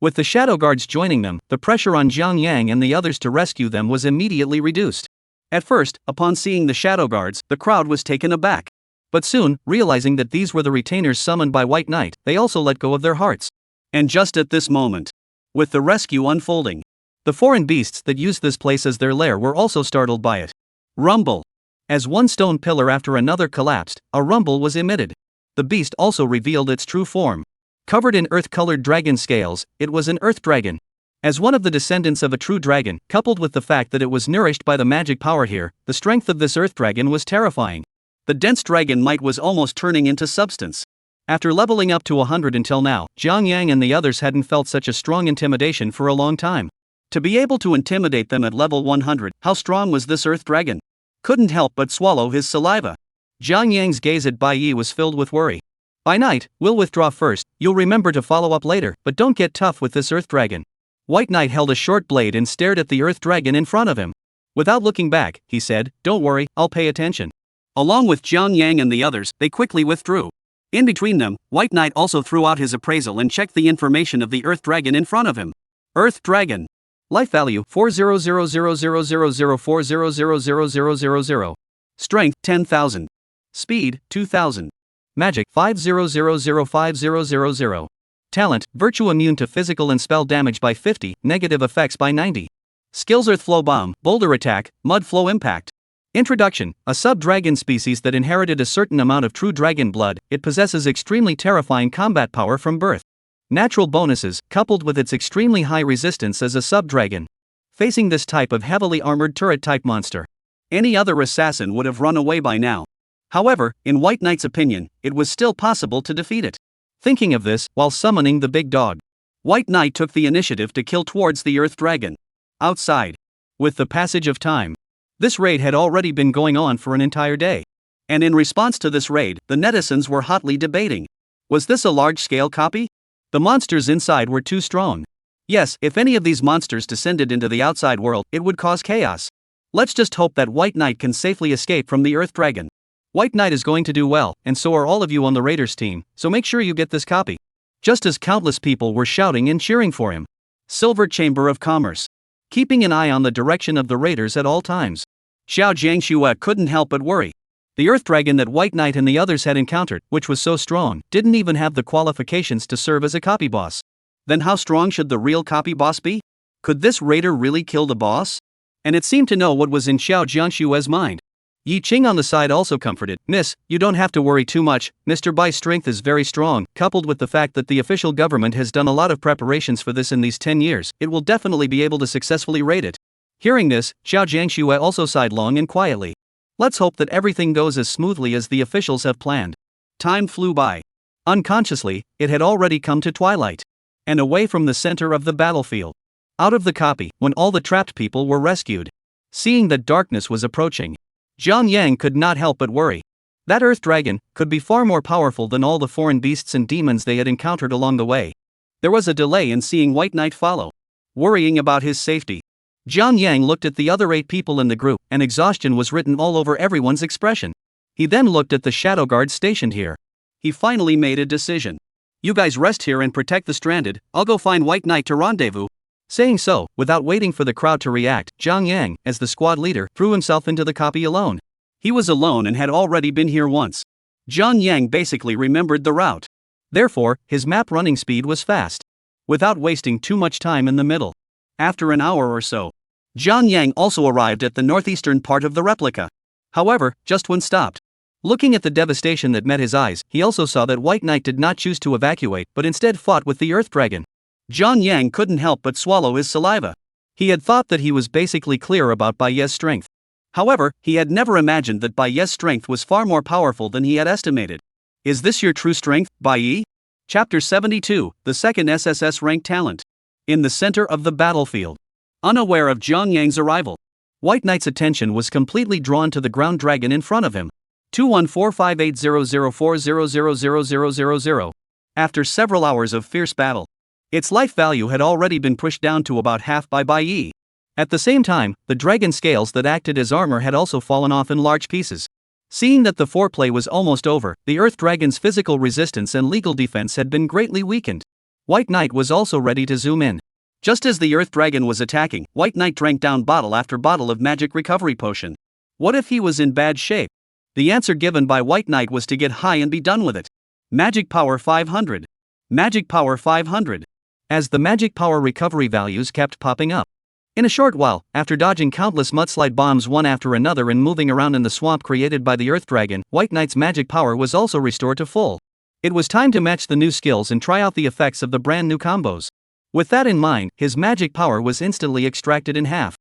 With the shadow guards joining them, the pressure on Zhang Yang and the others to rescue them was immediately reduced. At first, upon seeing the shadow guards, the crowd was taken aback. But soon, realizing that these were the retainers summoned by White Knight, they also let go of their hearts. And just at this moment, with the rescue unfolding, the foreign beasts that used this place as their lair were also startled by it. Rumble. As one stone pillar after another collapsed, a rumble was emitted. The beast also revealed its true form. Covered in earth-colored dragon scales, it was an earth dragon. As one of the descendants of a true dragon, coupled with the fact that it was nourished by the magic power here, the strength of this earth dragon was terrifying. The dense dragon might was almost turning into substance. After leveling up to 100 until now, Zhang Yang and the others hadn't felt such a strong intimidation for a long time. To be able to intimidate them at level 100, how strong was this earth dragon? Couldn't help but swallow his saliva. Zhang Yang's gaze at Bai Yi was filled with worry. "By night, we'll withdraw first, you'll remember to follow up later, but don't get tough with this earth dragon." White Knight held a short blade and stared at the earth dragon in front of him. Without looking back, he said, "Don't worry, I'll pay attention." Along with Zhang Yang and the others, they quickly withdrew. In between them, White Knight also threw out his appraisal and checked the information of the earth dragon in front of him. Earth dragon. Life value 400000040000000. Strength 10,000. Speed 2,000. Magic 50005000. Talent, Virtue immune to physical and spell damage by 50, negative effects by 90. Skills Earth Flow Bomb, Boulder Attack, Mud Flow Impact. Introduction, a sub-dragon species that inherited a certain amount of true dragon blood, it possesses extremely terrifying combat power from birth. Natural bonuses, coupled with its extremely high resistance as a sub-dragon. Facing this type of heavily armored turret-type monster, any other assassin would have run away by now. However, in White Knight's opinion, it was still possible to defeat it. Thinking of this, while summoning the big dog, White Knight took the initiative to kill towards the Earth Dragon. Outside. With the passage of time, this raid had already been going on for an entire day. And in response to this raid, the netizens were hotly debating. Was this a large-scale copy? The monsters inside were too strong. Yes, if any of these monsters descended into the outside world, it would cause chaos. Let's just hope that White Knight can safely escape from the Earth Dragon. White Knight is going to do well, and so are all of you on the Raiders team, so make sure you get this copy. Just as countless people were shouting and cheering for him. Silver Chamber of Commerce. Keeping an eye on the direction of the Raiders at all times, Xiao Jiangxue couldn't help but worry. The Earth Dragon that White Knight and the others had encountered, which was so strong, didn't even have the qualifications to serve as a copy boss. Then how strong should the real copy boss be? Could this raider really kill the boss? And it seemed to know what was in Xiao Jiangxue's mind. Yi Qing on the side also comforted, "Miss, you don't have to worry too much, Mr. Bai's strength is very strong, coupled with the fact that the official government has done a lot of preparations for this in these 10 years, it will definitely be able to successfully raid it." Hearing this, Xiao Jiangxue also sighed long and quietly. Let's hope that everything goes as smoothly as the officials have planned. Time flew by. Unconsciously, it had already come to twilight. And away from the center of the battlefield. Out of the copy, when all the trapped people were rescued. Seeing that darkness was approaching, Zhang Yang could not help but worry. That Earth Dragon could be far more powerful than all the foreign beasts and demons they had encountered along the way. There was a delay in seeing White Knight follow. Worrying about his safety, Zhang Yang looked at the other 8 people in the group, and exhaustion was written all over everyone's expression. He then looked at the shadow guards stationed here. He finally made a decision. "You guys rest here and protect the stranded, I'll go find White Knight to rendezvous." Saying so, without waiting for the crowd to react, Zhang Yang, as the squad leader, threw himself into the copy alone. He was alone and had already been here once. Zhang Yang basically remembered the route. Therefore, his map running speed was fast. Without wasting too much time in the middle. After an hour or so, Zhang Yang also arrived at the northeastern part of the replica. However, just when stopped. Looking at the devastation that met his eyes, he also saw that White Knight did not choose to evacuate but instead fought with the Earth Dragon. Zhang Yang couldn't help but swallow his saliva. He had thought that he was basically clear about Bai Ye's strength. However, he had never imagined that Bai Ye's strength was far more powerful than he had estimated. Is this your true strength, Bai Yi? Chapter 72, the second SSS ranked talent. In the center of the battlefield. Unaware of Zhang Yang's arrival, White Knight's attention was completely drawn to the ground dragon in front of him. 2145800400000. After several hours of fierce battle, its life value had already been pushed down to about half by Bai Yi. At the same time, the dragon scales that acted as armor had also fallen off in large pieces. Seeing that the foreplay was almost over, the Earth Dragon's physical resistance and legal defense had been greatly weakened. White Knight was also ready to zoom in. Just as the Earth Dragon was attacking, White Knight drank down bottle after bottle of magic recovery potion. What if he was in bad shape? The answer given by White Knight was to get high and be done with it. Magic power 500. Magic power 500. As the magic power recovery values kept popping up. In a short while, after dodging countless mudslide bombs one after another and moving around in the swamp created by the Earth Dragon, White Knight's magic power was also restored to full. It was time to match the new skills and try out the effects of the brand new combos. With that in mind, his magic power was instantly extracted in half.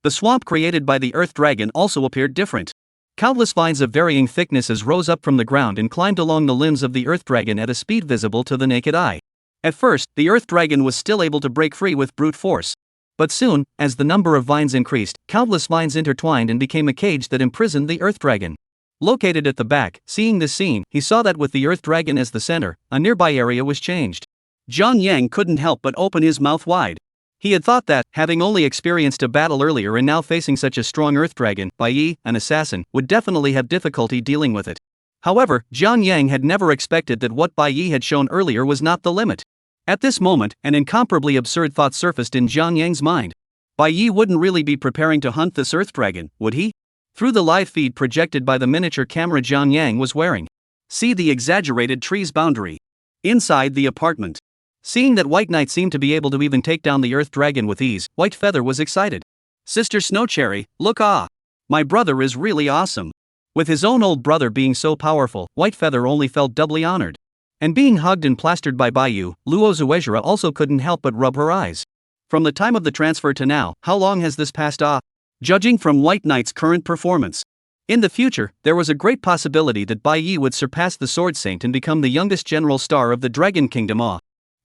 The swamp created by the Earth Dragon also appeared different. Countless vines of varying thicknesses rose up from the ground and climbed along the limbs of the Earth Dragon at a speed visible to the naked eye. At first, the Earth Dragon was still able to break free with brute force. But soon, as the number of vines increased, countless vines intertwined and became a cage that imprisoned the Earth Dragon. Located at the back, seeing this scene, he saw that with the Earth Dragon as the center, a nearby area was changed. Zhang Yang couldn't help but open his mouth wide. He had thought that, having only experienced a battle earlier and now facing such a strong Earth Dragon, Bai Yi, an assassin, would definitely have difficulty dealing with it. However, Zhang Yang had never expected that what Bai Yi had shown earlier was not the limit. At this moment, an incomparably absurd thought surfaced in Zhang Yang's mind. Bai Yi wouldn't really be preparing to hunt this Earth Dragon, would he? Through the live feed projected by the miniature camera Zhang Yang was wearing, See the exaggerated tree's boundary. Inside the apartment. Seeing that White Knight seemed to be able to even take down the Earth Dragon with ease, White Feather was excited. Sister Snowcherry, look my brother is really awesome. With his own old brother being so powerful, White Feather only felt doubly honored. And being hugged and plastered by Bayou, Luo Zuejira also couldn't help but rub her eyes. From the time of the transfer to now, how long has this passed? Judging from White Knight's current performance. In the future, there was a great possibility that Bai Yi would surpass the Sword Saint and become the youngest general star of the Dragon Kingdom.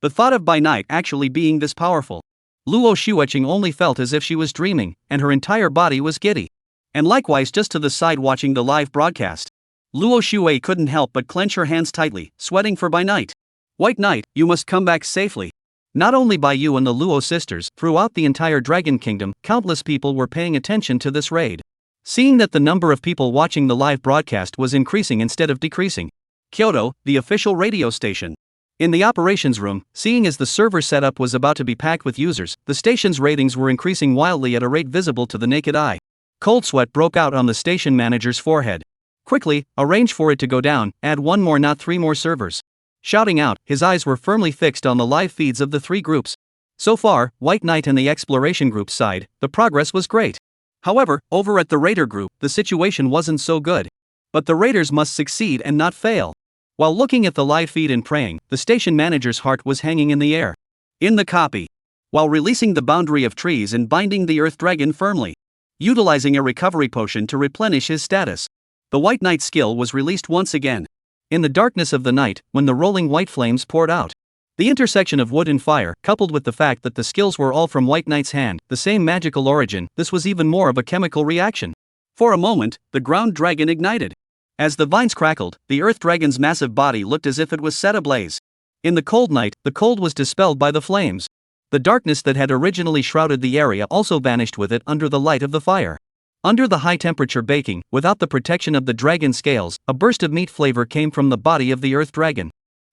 The thought of Bai Knight actually being this powerful. Luo Xueqing only felt as if she was dreaming, and her entire body was giddy. And likewise just to the side watching the live broadcast. Luo Xue couldn't help but clench her hands tightly, sweating for Bai Knight. White Knight, you must come back safely. Not only Bai Yu and the Luo sisters, throughout the entire Dragon Kingdom, countless people were paying attention to this raid. Seeing that the number of people watching the live broadcast was increasing instead of decreasing. Kyoto, the official radio station. In the operations room, seeing as the server setup was about to be packed with users, the station's ratings were increasing wildly at a rate visible to the naked eye. Cold sweat broke out on the station manager's forehead. Quickly, arrange for it to go down, add 1 more not 3 more servers. Shouting out, his eyes were firmly fixed on the live feeds of the 3 groups. So far, White Knight and the Exploration Group's side, the progress was great. However, over at the Raider Group, the situation wasn't so good. But the Raiders must succeed and not fail. While looking at the live feed and praying, the station manager's heart was hanging in the air. In the copy. While releasing the boundary of trees and binding the Earth Dragon firmly. Utilizing a recovery potion to replenish his status. The White Knight skill was released once again. In the darkness of the night, when the rolling white flames poured out. The intersection of wood and fire, coupled with the fact that the skills were all from White Knight's hand, the same magical origin, this was even more of a chemical reaction. For a moment, the ground dragon ignited. As the vines crackled, the Earth Dragon's massive body looked as if it was set ablaze. In the cold night, the cold was dispelled by the flames. The darkness that had originally shrouded the area also vanished with it under the light of the fire. Under the high-temperature baking, without the protection of the dragon scales, a burst of meat flavor came from the body of the Earth Dragon.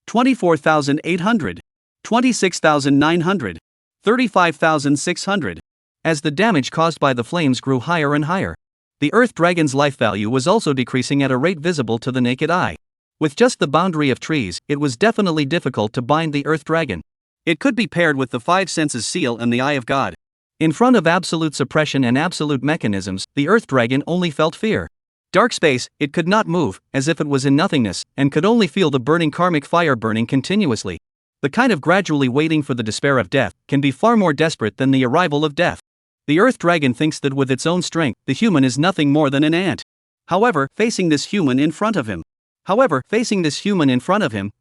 24,800. 26,900. 35,600. As the damage caused by the flames grew higher and higher. The Earth Dragon's life value was also decreasing at a rate visible to the naked eye. With just the boundary of trees, it was definitely difficult to bind the Earth Dragon. It could be paired with the 5 senses seal and the Eye of God. In front of absolute suppression and absolute mechanisms, the Earth Dragon only felt fear. Dark space, it could not move, as if it was in nothingness, and could only feel the burning karmic fire burning continuously. The kind of gradually waiting for the despair of death can be far more desperate than the arrival of death. The Earth Dragon thinks that with its own strength, the human is nothing more than an ant. However, facing this human in front of him,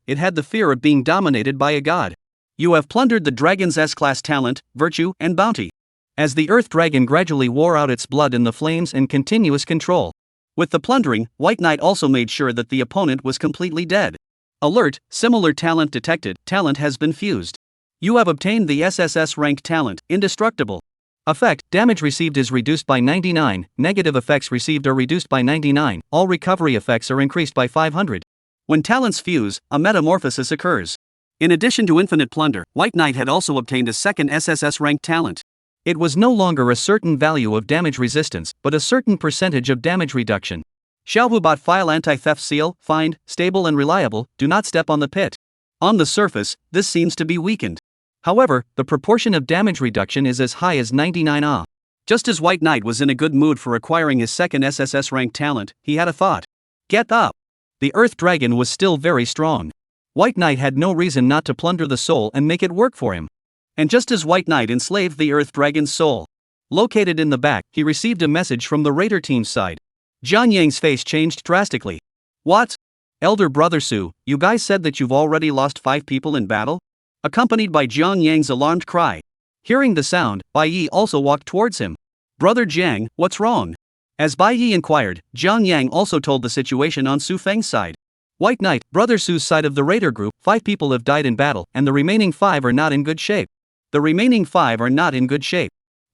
it had the fear of being dominated by a god. You have plundered the dragon's S-class talent, virtue, and bounty. As the Earth Dragon gradually wore out its blood in the flames and continuous control. With the plundering, White Knight also made sure that the opponent was completely dead. Alert, similar talent detected, talent has been fused. You have obtained the SSS rank talent, indestructible. Effect, damage received is reduced by 99, negative effects received are reduced by 99, all recovery effects are increased by 500. When talents fuse, a metamorphosis occurs. In addition to infinite plunder, White Knight had also obtained a second SSS rank talent. It was no longer a certain value of damage resistance, but a certain percentage of damage reduction. Xiaohubot file anti-theft seal, find, stable and reliable, do not step on the pit. On the surface, this seems to be weakened. However, the proportion of damage reduction is as high as 99. Just as White Knight was in a good mood for acquiring his second SSS rank talent, he had a thought. Get up! The Earth Dragon was still very strong. White Knight had no reason not to plunder the soul and make it work for him. And just as White Knight enslaved the Earth Dragon's soul, located in the back, he received a message from the Raider team's side. Jiang Yang's face changed drastically. What? Elder Brother Su, you guys said that you've already lost 5 people in battle? Accompanied by Jiang Yang's alarmed cry. Hearing the sound, Bai Yi also walked towards him. Brother Jiang, what's wrong? As Bai Yi inquired, Jiang Yang also told the situation on Su Feng's side. White Knight, Brother Su's side of the Raider group, 5 people have died in battle, and the remaining 5 are not in good shape.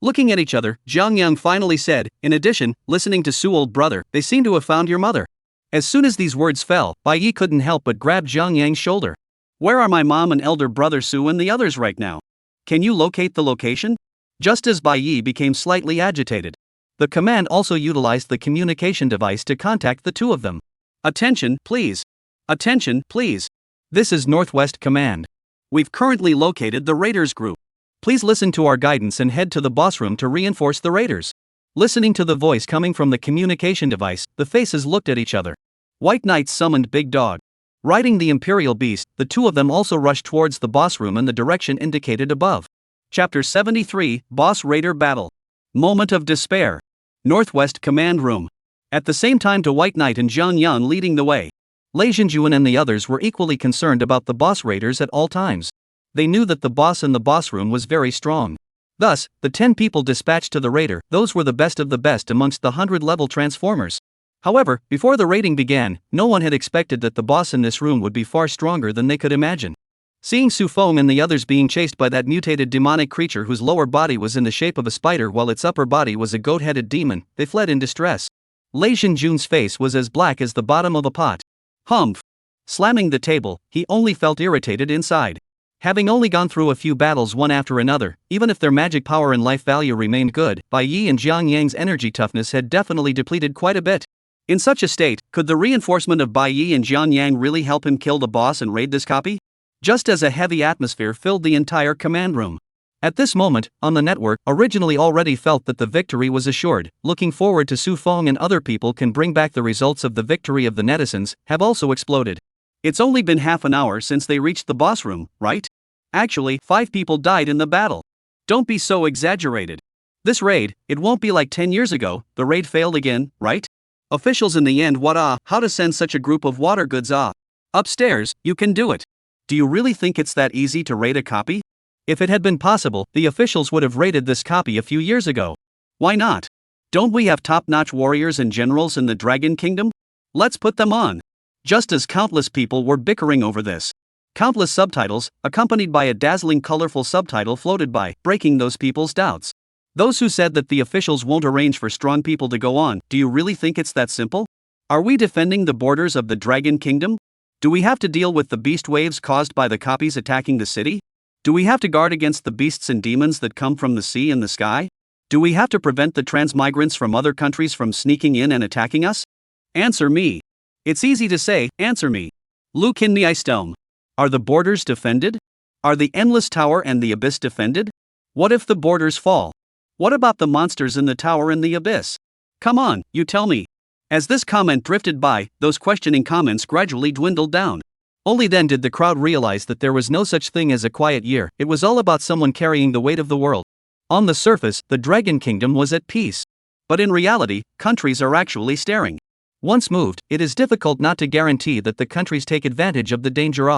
Looking at each other, Jiang Yang finally said, in addition, listening to Su old brother, they seem to have found your mother. As soon as these words fell, Bai Yi couldn't help but grab Jiang Yang's shoulder. Where are my mom and elder brother Su and the others right now? Can you locate the location? Just as Bai Yi became slightly agitated. The command also utilized the communication device to contact the 2 of them. Attention, please. Attention, please. This is Northwest Command. We've currently located the raiders group. Please listen to our guidance and head to the boss room to reinforce the raiders. Listening to the voice coming from the communication device, the faces looked at each other. White Knight summoned Big Dog. Riding the Imperial Beast, the two of them also rushed towards the boss room in the direction indicated above. Chapter 73, Boss Raider Battle. Moment of Despair. Northwest Command Room. At the same time to White Knight and Jiang Yan leading the way. Lei Zhenjuan and the others were equally concerned about the boss raiders at all times. They knew that the boss in the boss room was very strong. Thus, the 10 people dispatched to the raider, those were the best of the best amongst the 100-level transformers. However, before the raiding began, no one had expected that the boss in this room would be far stronger than they could imagine. Seeing Su Feng and the others being chased by that mutated demonic creature whose lower body was in the shape of a spider while its upper body was a goat-headed demon, they fled in distress. Lei Zhenjuan's face was as black as the bottom of a pot. Humph! Slamming the table, he only felt irritated inside. Having only gone through a few battles one after another, even if their magic power and life value remained good, Bai Yi and Jiang Yang's energy toughness had definitely depleted quite a bit. In such a state, could the reinforcement of Bai Yi and Jiang Yang really help him kill the boss and raid this copy? Just as a heavy atmosphere filled the entire command room. At this moment, on the network, originally already felt that the victory was assured, looking forward to Su Feng and other people can bring back the results of the victory of the netizens, have also exploded. It's only been half an hour since they reached the boss room, right? Actually, 5 people died in the battle. Don't be so exaggerated. This raid, it won't be like 10 years ago, the raid failed again, right? Officials in the end how to send such a group of water goods upstairs, you can do it. Do you really think it's that easy to raid a copy? If it had been possible, the officials would have raided this copy a few years ago. Why not? Don't we have top-notch warriors and generals in the Dragon Kingdom? Let's put them on. Just as countless people were bickering over this. Countless subtitles, accompanied by a dazzling colorful subtitle floated by, breaking those people's doubts. Those who said that the officials won't arrange for strong people to go on, do you really think it's that simple? Are we defending the borders of the Dragon Kingdom? Do we have to deal with the beast waves caused by the copies attacking the city? Do we have to guard against the beasts and demons that come from the sea and the sky? Do we have to prevent the transmigrants from other countries from sneaking in and attacking us? Answer me. It's easy to say, answer me. Lu Kinni Istelm. Are the borders defended? Are the Endless Tower and the Abyss defended? What if the borders fall? What about the monsters in the tower and the abyss? Come on, you tell me. As this comment drifted by, those questioning comments gradually dwindled down. Only then did the crowd realize that there was no such thing as a quiet year, it was all about someone carrying the weight of the world. On the surface, the Dragon Kingdom was at peace. But in reality, countries are actually staring. Once moved, it is difficult not to guarantee that the countries take advantage of the danger.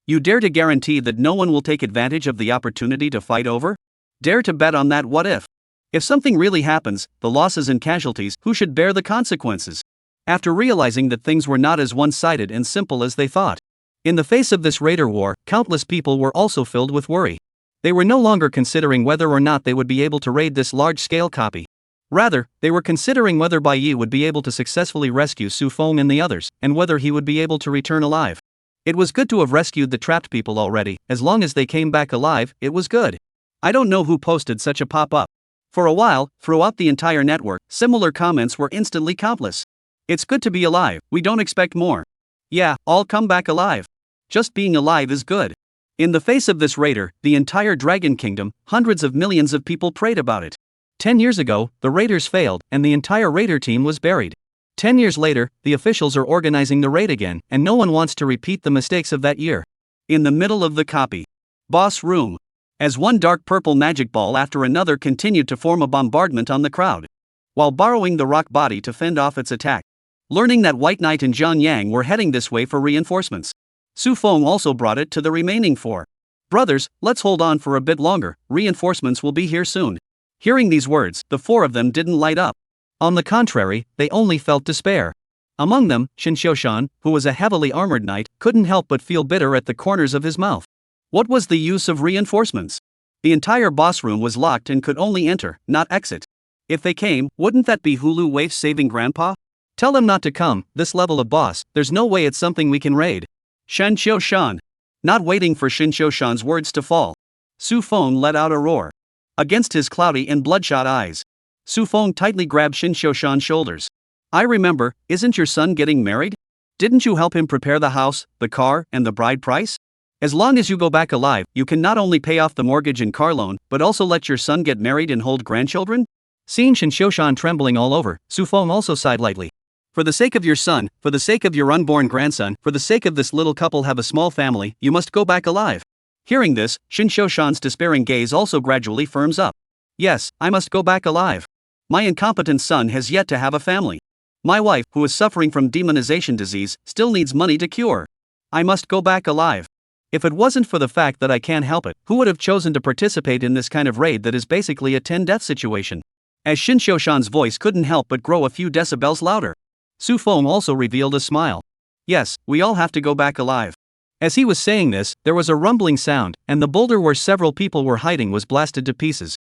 You dare to guarantee that no one will take advantage of the opportunity to fight over? Dare to bet on that what if? If something really happens, the losses and casualties, who should bear the consequences? After realizing that things were not as one-sided and simple as they thought. In the face of this raider war, countless people were also filled with worry. They were no longer considering whether or not they would be able to raid this large-scale copy. Rather, they were considering whether Bai Yi would be able to successfully rescue Su Feng and the others, and whether he would be able to return alive. It was good to have rescued the trapped people already, as long as they came back alive, it was good. I don't know who posted such a pop-up. For a while, throughout the entire network, similar comments were instantly countless. It's good to be alive, we don't expect more. Yeah, all come back alive. Just being alive is good. In the face of this raider, the entire Dragon Kingdom, hundreds of millions of people prayed about it. 10 years ago, the raiders failed, and the entire raider team was buried. 10 years later, the officials are organizing the raid again, and no one wants to repeat the mistakes of that year. In the middle of the copy. Boss room. As one dark purple magic ball after another continued to form a bombardment on the crowd. While borrowing the rock body to fend off its attack. Learning that White Knight and Jiang Yang were heading this way for reinforcements. Su Feng also brought it to the remaining 4. Brothers, let's hold on for a bit longer, reinforcements will be here soon. Hearing these words, the 4 of them didn't light up. On the contrary, they only felt despair. Among them, Shin Xiushan, who was a heavily armored knight, couldn't help but feel bitter at the corners of his mouth. What was the use of reinforcements? The entire boss room was locked and could only enter, not exit. If they came, wouldn't that be Hulu Waif saving Grandpa? Tell them not to come, this level of boss, there's no way it's something we can raid. Shin Xiushan. Not waiting for Shin Xiushan's words to fall. Su Feng let out a roar. Against his cloudy and bloodshot eyes. Su Feng tightly grabbed Shin Xiushan's shoulders. I remember, isn't your son getting married? Didn't you help him prepare the house, the car, and the bride price? As long as you go back alive, you can not only pay off the mortgage and car loan, but also let your son get married and hold grandchildren? Seeing Shin Shoshan trembling all over, Su Feng also sighed lightly. For the sake of your son, for the sake of your unborn grandson, for the sake of this little couple have a small family, you must go back alive. Hearing this, Shin Shoshan's despairing gaze also gradually firms up. Yes, I must go back alive. My incompetent son has yet to have a family. My wife, who is suffering from demonization disease, still needs money to cure. I must go back alive. If it wasn't for the fact that I can't help it, who would have chosen to participate in this kind of raid that is basically a 10-death situation? As Shin Shoshan's voice couldn't help but grow a few decibels louder, Su Feng also revealed a smile. Yes, we all have to go back alive. As he was saying this, there was a rumbling sound, and the boulder where several people were hiding was blasted to pieces.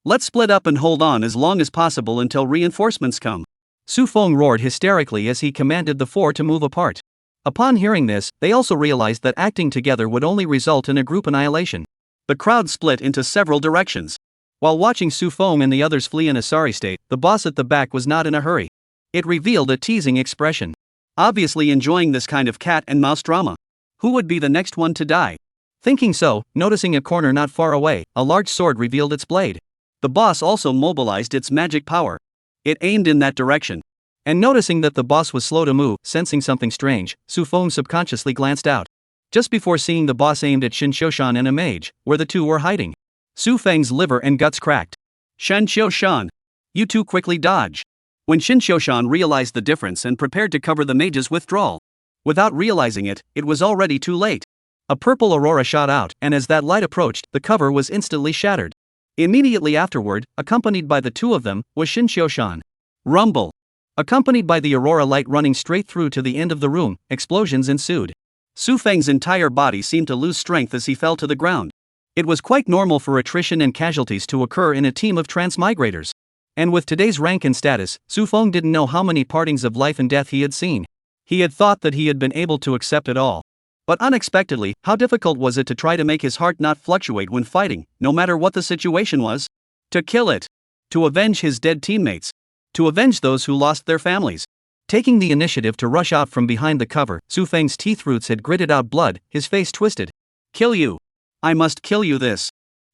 Let's split up and hold on as long as possible until reinforcements come. Su Feng roared hysterically as he commanded the four to move apart. Upon hearing this, they also realized that acting together would only result in a group annihilation. The crowd split into several directions. While watching Su Feng and the others flee in a sorry state, the boss at the back was not in a hurry. It revealed a teasing expression. Obviously enjoying this kind of cat and mouse drama. Who would be the next one to die? Thinking so, noticing a corner not far away, a large sword revealed its blade. The boss also mobilized its magic power. It aimed in that direction. And noticing that the boss was slow to move, sensing something strange, Su Feng subconsciously glanced out. Just before seeing the boss aimed at Shin Shoshan and a mage, where the two were hiding. Su Feng's liver and guts cracked. Shin Shoshan! You two quickly dodge. When Shin Shoshan realized the difference and prepared to cover the mage's withdrawal. Without realizing it, it was already too late. A purple aurora shot out, and as that light approached, the cover was instantly shattered. Immediately afterward, accompanied by the two of them, was Shin Shoshan. Rumble! Accompanied by the aurora light running straight through to the end of the room, explosions ensued. Su Feng's entire body seemed to lose strength as he fell to the ground. It was quite normal for attrition and casualties to occur in a team of transmigrators. And with today's rank and status, Su Feng didn't know how many partings of life and death he had seen. He had thought that he had been able to accept it all. But unexpectedly, how difficult was it to try to make his heart not fluctuate when fighting, no matter what the situation was? To kill it. To avenge his dead teammates. To avenge those who lost their families. Taking the initiative to rush out from behind the cover, Su Feng's teeth roots had gritted out blood, his face twisted. Kill you. I must kill you this.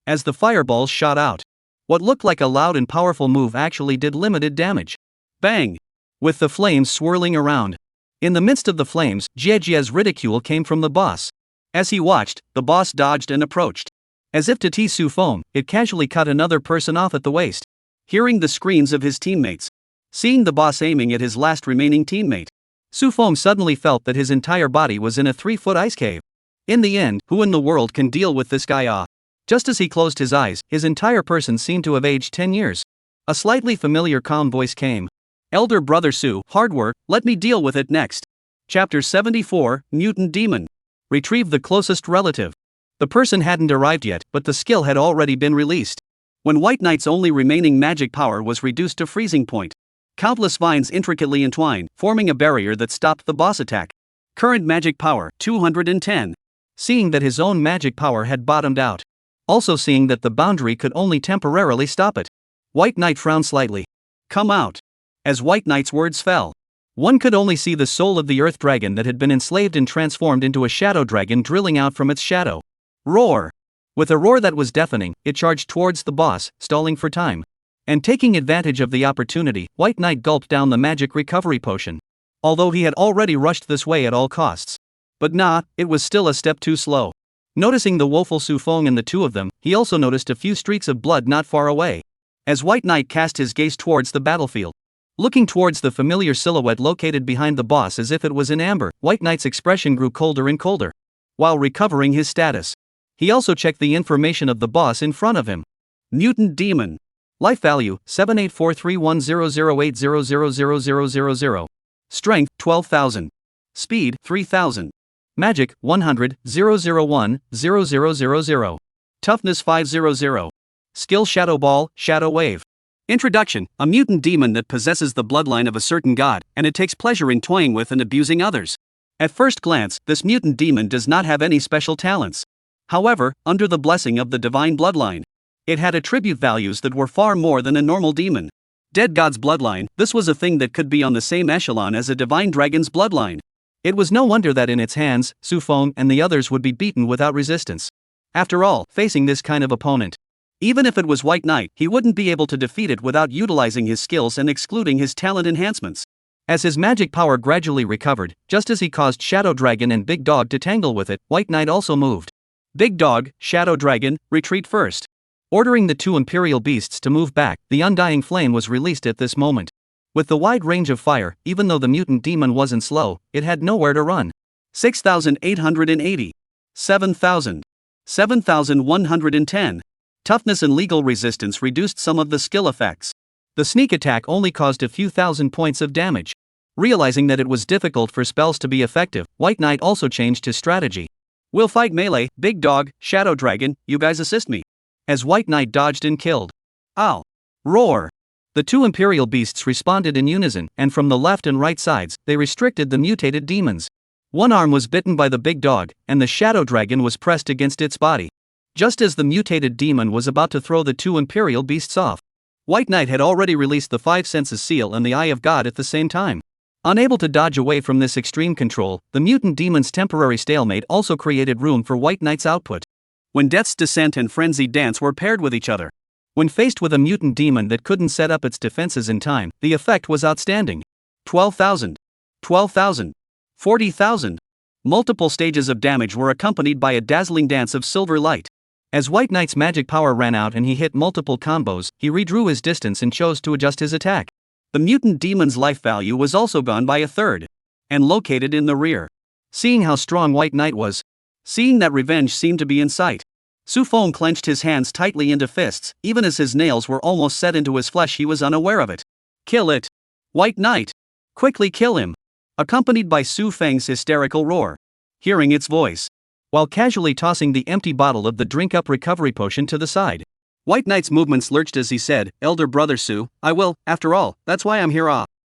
As the fireballs shot out. What looked like a loud and powerful move actually did limited damage. Bang! With the flames swirling around. In the midst of the flames, Jiejia's ridicule came from the boss. As he watched, the boss dodged and approached. As if to tease Su Feng, it casually cut another person off at the waist. Hearing the screams of his teammates. Seeing the boss aiming at his last remaining teammate. Su Feng suddenly felt that his entire body was in a 3-foot ice cave. In the end, who in the world can deal with this guy? Just as he closed his eyes, his entire person seemed to have aged 10 years. A slightly familiar calm voice came. Elder Brother Su, hard work, let me deal with it next. Chapter 74, Mutant Demon. Retrieve the closest relative. The person hadn't arrived yet, but the skill had already been released. When White Knight's only remaining magic power was reduced to freezing point. Countless vines intricately entwined, forming a barrier that stopped the boss attack. Current magic power, 210. Seeing that his own magic power had bottomed out. Also seeing that the boundary could only temporarily stop it. White Knight frowned slightly. Come out. As White Knight's words fell. One could only see the soul of the earth dragon that had been enslaved and transformed into a shadow dragon drilling out from its shadow. Roar! With a roar that was deafening, it charged towards the boss, stalling for time. And taking advantage of the opportunity, White Knight gulped down the magic recovery potion. Although he had already rushed this way at all costs. But it was still a step too slow. Noticing the woeful Su Feng and the two of them, he also noticed a few streaks of blood not far away. As White Knight cast his gaze towards the battlefield. Looking towards the familiar silhouette located behind the boss as if it was in amber, White Knight's expression grew colder and colder. While recovering his status. He also checked the information of the boss in front of him. Mutant Demon. Life value, 78431008000000. Strength, 12,000. Speed, 3,000. Magic, 100, 001, 0000. Toughness 500. Skill Shadow Ball, Shadow Wave. Introduction, a mutant demon that possesses the bloodline of a certain god, and it takes pleasure in toying with and abusing others. At first glance, this mutant demon does not have any special talents. However, under the blessing of the divine bloodline, it had attribute values that were far more than a normal demon. Dead god's bloodline, this was a thing that could be on the same echelon as a divine dragon's bloodline. It was no wonder that in its hands, Su Feng and the others would be beaten without resistance. After all, facing this kind of opponent, even if it was White Knight, he wouldn't be able to defeat it without utilizing his skills and excluding his talent enhancements. As his magic power gradually recovered, just as he caused Shadow Dragon and Big Dog to tangle with it, White Knight also moved. Big Dog, Shadow Dragon, retreat first. Ordering the two Imperial beasts to move back, the Undying Flame was released at this moment. With the wide range of fire, even though the mutant demon wasn't slow, it had nowhere to run. 6,880. 7,000. 7,110. Toughness and legal resistance reduced some of the skill effects. The sneak attack only caused a few thousand points of damage. Realizing that it was difficult for spells to be effective, White Knight also changed his strategy. We'll fight melee, Big Dog, Shadow Dragon, you guys assist me. As White Knight dodged and killed. Ow! Roar! The two Imperial beasts responded in unison, and from the left and right sides, they restricted the mutated demons. One arm was bitten by the Big Dog, and the Shadow Dragon was pressed against its body. Just as the mutated demon was about to throw the two Imperial beasts off, White Knight had already released the Five Senses Seal and the Eye of God at the same time. Unable to dodge away from this extreme control, the mutant demon's temporary stalemate also created room for White Knight's output. When Death's Descent and Frenzied Dance were paired with each other, when faced with a mutant demon that couldn't set up its defenses in time, the effect was outstanding. 12,000. 12,000. 40,000. Multiple stages of damage were accompanied by a dazzling dance of silver light. As White Knight's magic power ran out and he hit multiple combos, he redrew his distance and chose to adjust his attack. The mutant demon's life value was also gone by a third, and located in the rear. Seeing how strong White Knight was, seeing that revenge seemed to be in sight, Su Feng clenched his hands tightly into fists. Even as his nails were almost set into his flesh, he was unaware of it. Kill it! White Knight! Quickly kill him! Accompanied by Su Feng's hysterical roar. Hearing its voice, while casually tossing the empty bottle of the drink-up recovery potion to the side, White Knight's movements lurched as he said, "Elder Brother Su, I will, after all, that's why I'm here."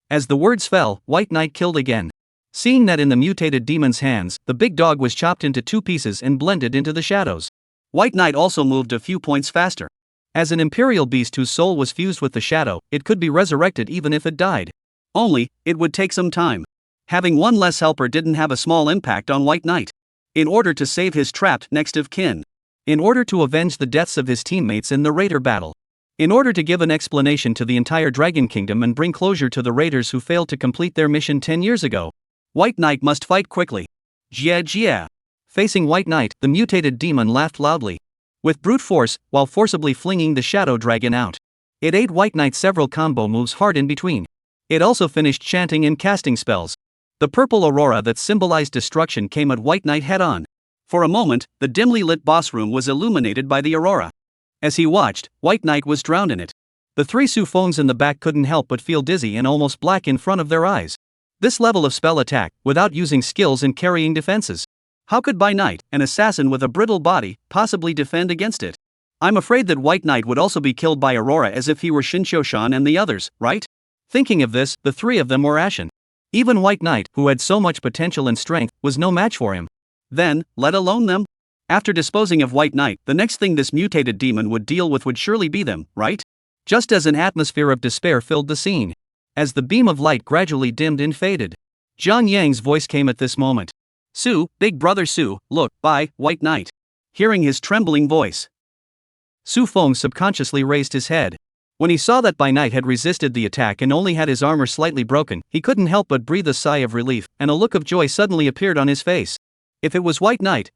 As the words fell, White Knight killed again. Seeing that in the mutated demon's hands, the Big Dog was chopped into two pieces and blended into the shadows. White Knight also moved a few points faster. As an Imperial beast whose soul was fused with the shadow, it could be resurrected even if it died. Only, it would take some time. Having one less helper didn't have a small impact on White Knight. In order to save his trapped next of kin. In order to avenge the deaths of his teammates in the Raider battle. In order to give an explanation to the entire Dragon Kingdom and bring closure to the Raiders who failed to complete their mission 10 years ago, White Knight must fight quickly. Yeah. Facing White Knight, the mutated demon laughed loudly. With brute force, while forcibly flinging the Shadow Dragon out. It ate White Knight several combo moves hard in between. It also finished chanting and casting spells. The purple aurora that symbolized destruction came at White Knight head-on. For a moment, the dimly lit boss room was illuminated by the aurora. As he watched, White Knight was drowned in it. The three Su Fengs in the back couldn't help but feel dizzy and almost black in front of their eyes. This level of spell attack, without using skills and carrying defenses. How could by night, an assassin with a brittle body, possibly defend against it? I'm afraid that White Knight would also be killed by aurora as if he were Shinshoshan and the others, right? Thinking of this, the three of them were ashen. Even White Knight, who had so much potential and strength, was no match for him. Then, let alone them? After disposing of White Knight, the next thing this mutated demon would deal with would surely be them, right? Just as an atmosphere of despair filled the scene. As the beam of light gradually dimmed and faded, Zhang Yang's voice came at this moment. Su, Big Brother Su, look, by White Knight. Hearing his trembling voice, Su Feng subconsciously raised his head. When he saw that By Night had resisted the attack and only had his armor slightly broken, he couldn't help but breathe a sigh of relief, and a look of joy suddenly appeared on his face. If it was White Knight,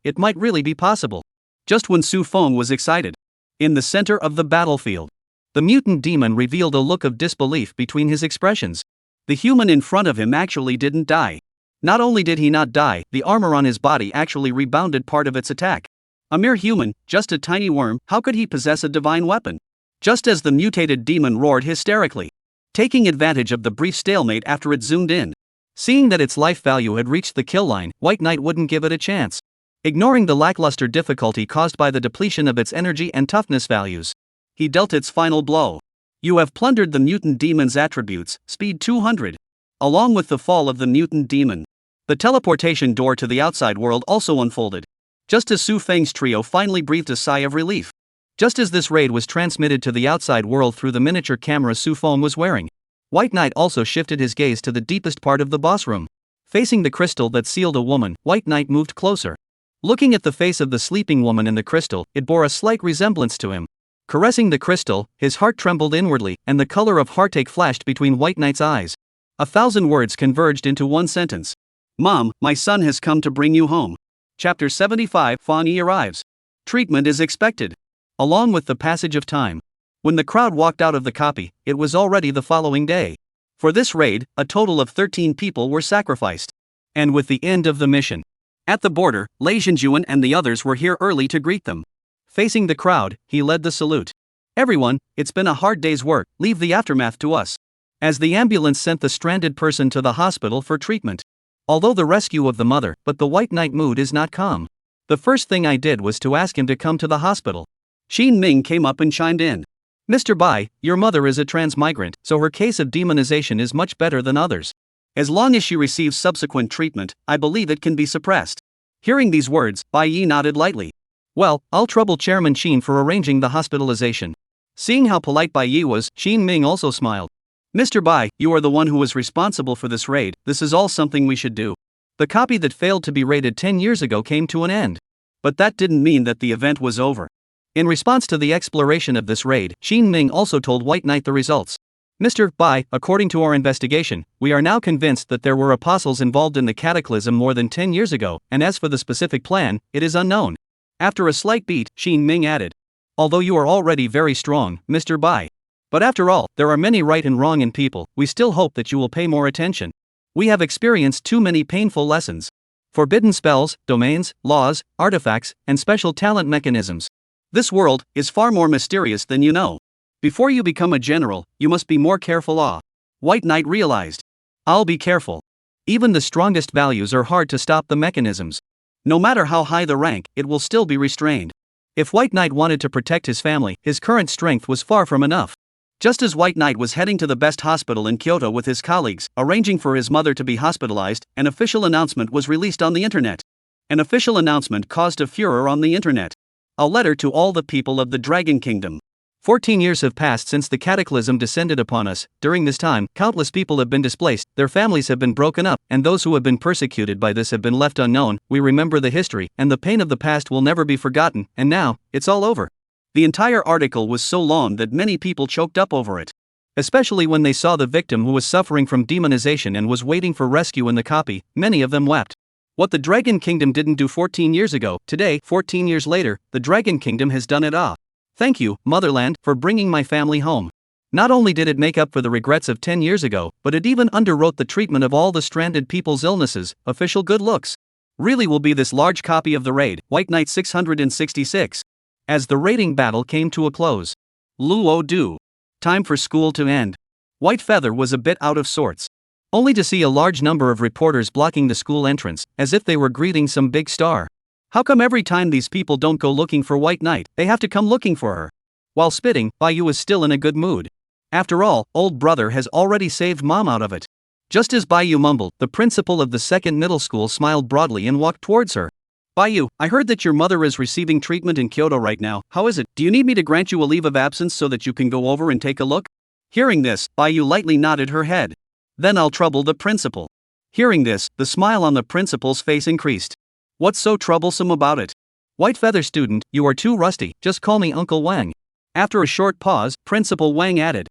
it might really be possible. Just when Su Feng was excited. In the center of the battlefield, the mutant demon revealed a look of disbelief between his expressions. The human in front of him actually didn't die. Not only did he not die, the armor on his body actually rebounded part of its attack. A mere human, just a tiny worm, how could he possess a divine weapon? Just as the mutated demon roared hysterically, taking advantage of the brief stalemate after it zoomed in. Seeing that its life value had reached the kill line, White Knight wouldn't give it a chance. Ignoring the lackluster difficulty caused by the depletion of its energy and toughness values, he dealt its final blow. You have plundered the mutant demon's attributes, speed 200. Along with the fall of the mutant demon, the teleportation door to the outside world also unfolded. Just as Su Feng's trio finally breathed a sigh of relief. Just as this raid was transmitted to the outside world through the miniature camera Su Feng was wearing, White Knight also shifted his gaze to the deepest part of the boss room. Facing the crystal that sealed a woman, White Knight moved closer. Looking at the face of the sleeping woman in the crystal, it bore a slight resemblance to him. Caressing the crystal, his heart trembled inwardly, and the color of heartache flashed between White Knight's eyes. 1,000 words converged into one sentence. Mom, my son has come to bring you home. Chapter 75. Fan Yi arrives. Treatment is expected. Along with the passage of time. When the crowd walked out of the copy, it was already the following day. For this raid, a total of 13 people were sacrificed. And with the end of the mission. At the border, Lei Zhenjuan and the others were here early to greet them. Facing the crowd, he led the salute. Everyone, it's been a hard day's work, leave the aftermath to us. As the ambulance sent the stranded person to the hospital for treatment. Although the rescue of the mother, but the White Knight mood is not calm. The first thing I did was to ask him to come to the hospital. Xin Ming came up and chimed in. Mr. Bai, your mother is a transmigrant, so her case of demonization is much better than others. As long as she receives subsequent treatment, I believe it can be suppressed. Hearing these words, Bai Yi nodded lightly. Well, I'll trouble Chairman Qin for arranging the hospitalization. Seeing how polite Bai Yi was, Xin Ming also smiled. Mr. Bai, you are the one who was responsible for this raid, this is all something we should do. The copy that failed to be raided 10 years ago came to an end. But that didn't mean that the event was over. In response to the exploration of this raid, Xin Ming also told White Knight the results. Mr. Bai, according to our investigation, we are now convinced that there were apostles involved in the cataclysm more than 10 years ago, and as for the specific plan, it is unknown. After a slight beat, Xin Ming added. Although you are already very strong, Mr. Bai. But after all, there are many right and wrong in people, we still hope that you will pay more attention. We have experienced too many painful lessons. Forbidden spells, domains, laws, artifacts, and special talent mechanisms. This world is far more mysterious than you know. Before you become a general, you must be more careful. White Knight realized. I'll be careful. Even the strongest values are hard to stop the mechanisms. No matter how high the rank, it will still be restrained. If White Knight wanted to protect his family, his current strength was far from enough. Just as White Knight was heading to the best hospital in Kyoto with his colleagues, arranging for his mother to be hospitalized, an official announcement was released on the internet. An official announcement caused a furor on the internet. A letter to all the people of the Dragon Kingdom. 14 years have passed since the cataclysm descended upon us. During this time, countless people have been displaced, their families have been broken up, and those who have been persecuted by this have been left unknown. We remember the history, and the pain of the past will never be forgotten, and now, it's all over. The entire article was so long that many people choked up over it. Especially when they saw the victim who was suffering from demonization and was waiting for rescue in the copy, many of them wept. What the Dragon Kingdom didn't do 14 years ago, today, 14 years later, the Dragon Kingdom has done it all. Thank you, Motherland, for bringing my family home. Not only did it make up for the regrets of 10 years ago, but it even underwrote the treatment of all the stranded people's illnesses. Official good looks. Really will be this large copy of the raid, White Knight 666. As the raiding battle came to a close. Luo Du. Time for school to end. White Feather was a bit out of sorts. Only to see a large number of reporters blocking the school entrance, as if they were greeting some big star. How come every time these people don't go looking for White Knight, they have to come looking for her? While spitting, Baiyu is still in a good mood. After all, old brother has already saved mom out of it. Just as Baiyu mumbled, the principal of the second middle school smiled broadly and walked towards her. Baiyu, I heard that your mother is receiving treatment in Kyoto right now. How is it? Do you need me to grant you a leave of absence so that you can go over and take a look? Hearing this, Baiyu lightly nodded her head. Then I'll trouble the principal. Hearing this, the smile on the principal's face increased. What's so troublesome about it? White Feather student, you are too rusty, just call me Uncle Wang. After a short pause, Principal Wang added.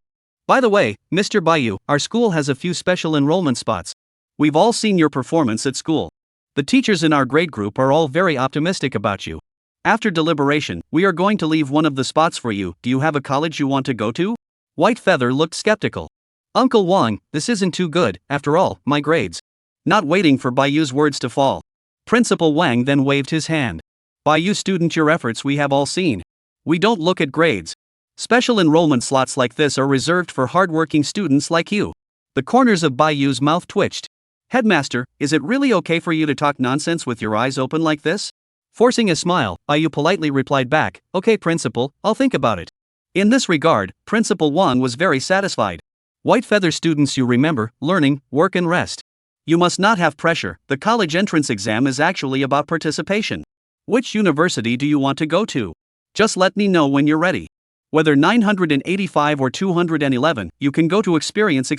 By the way, Mr. Baiyu, our school has a few special enrollment spots. We've all seen your performance at school. The teachers in our grade group are all very optimistic about you. After deliberation, we are going to leave one of the spots for you. Do you have a college you want to go to? White Feather looked skeptical. Uncle Wang, this isn't too good, after all, my grades. Not waiting for Baiyu's words to fall. Principal Wang then waved his hand. Baiyu student, your efforts we have all seen. We don't look at grades. Special enrollment slots like this are reserved for hardworking students like you. The corners of Baiyu's mouth twitched. Headmaster, is it really okay for you to talk nonsense with your eyes open like this? Forcing a smile, Baiyu politely replied back, okay principal, I'll think about it. In this regard, Principal Wang was very satisfied. White Feather students, you remember, learning, work and rest. You must not have pressure, the college entrance exam is actually about participation. Which university do you want to go to? Just let me know when you're ready. Whether 985 or 211, you can go to experience.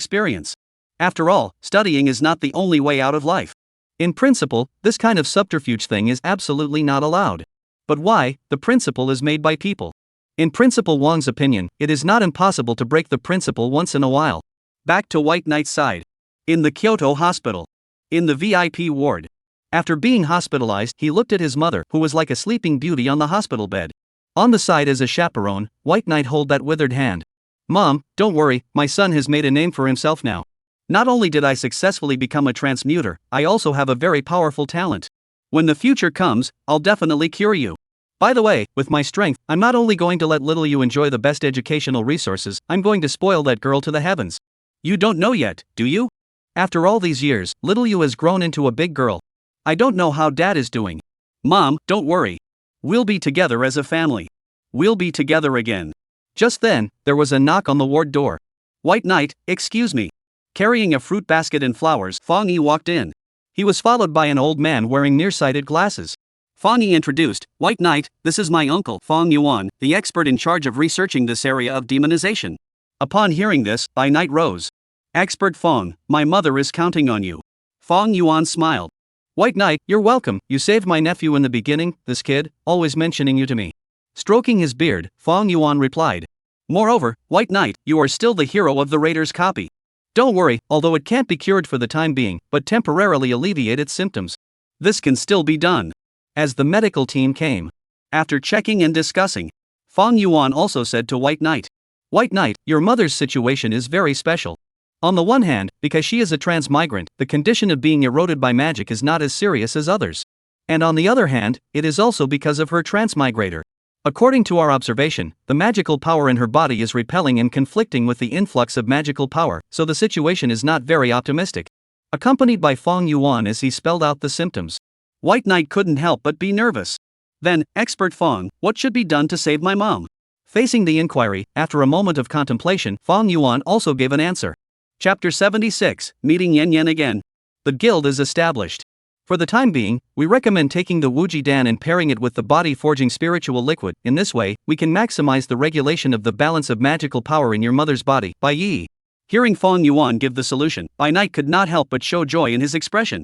After all, studying is not the only way out of life. In principle, this kind of subterfuge thing is absolutely not allowed. But why? The principle is made by people. In Principal Wang's opinion, it is not impossible to break the principle once in a while. Back to White Knight's side. In the Kyoto hospital. In the VIP ward. After being hospitalized, he looked at his mother, who was like a sleeping beauty on the hospital bed. On the side as a chaperone, White Knight held that withered hand. Mom, don't worry, my son has made a name for himself now. Not only did I successfully become a transmuter, I also have a very powerful talent. When the future comes, I'll definitely cure you. By the way, with my strength, I'm not only going to let little you enjoy the best educational resources, I'm going to spoil that girl to the heavens. You don't know yet, do you? After all these years, little you has grown into a big girl. I don't know how Dad is doing. Mom, don't worry. We'll be together as a family. We'll be together again. Just then, there was a knock on the ward door. White Knight, excuse me. Carrying a fruit basket and flowers, Fong Yi walked in. He was followed by an old man wearing nearsighted glasses. Fong Yi introduced, White Knight, this is my uncle, Fong Yuan, the expert in charge of researching this area of demonization. Upon hearing this, By Knight rose. Expert Fong, my mother is counting on you. Fong Yuan smiled. White Knight, you're welcome, you saved my nephew in the beginning, this kid, always mentioning you to me. Stroking his beard, Fong Yuan replied. Moreover, White Knight, you are still the hero of the Raiders' copy. Don't worry, although it can't be cured for the time being, but temporarily alleviate its symptoms. This can still be done. As the medical team came. After checking and discussing, Fong Yuan also said to White Knight. White Knight, your mother's situation is very special. On the one hand, because she is a transmigrant, the condition of being eroded by magic is not as serious as others. And on the other hand, it is also because of her transmigrator. According to our observation, the magical power in her body is repelling and conflicting with the influx of magical power, so the situation is not very optimistic. Accompanied by Fong Yuan as he spelled out the symptoms. White Knight couldn't help but be nervous. Then, Expert Fong, what should be done to save my mom? Facing the inquiry, after a moment of contemplation, Fong Yuan also gave an answer. Chapter 76, Meeting Yen Yen again. The guild is established. For the time being, we recommend taking the Wuji Dan and pairing it with the body-forging spiritual liquid. In this way, we can maximize the regulation of the balance of magical power in your mother's body. Bai Yi. Hearing Fong Yuan give the solution, Bai Knight could not help but show joy in his expression.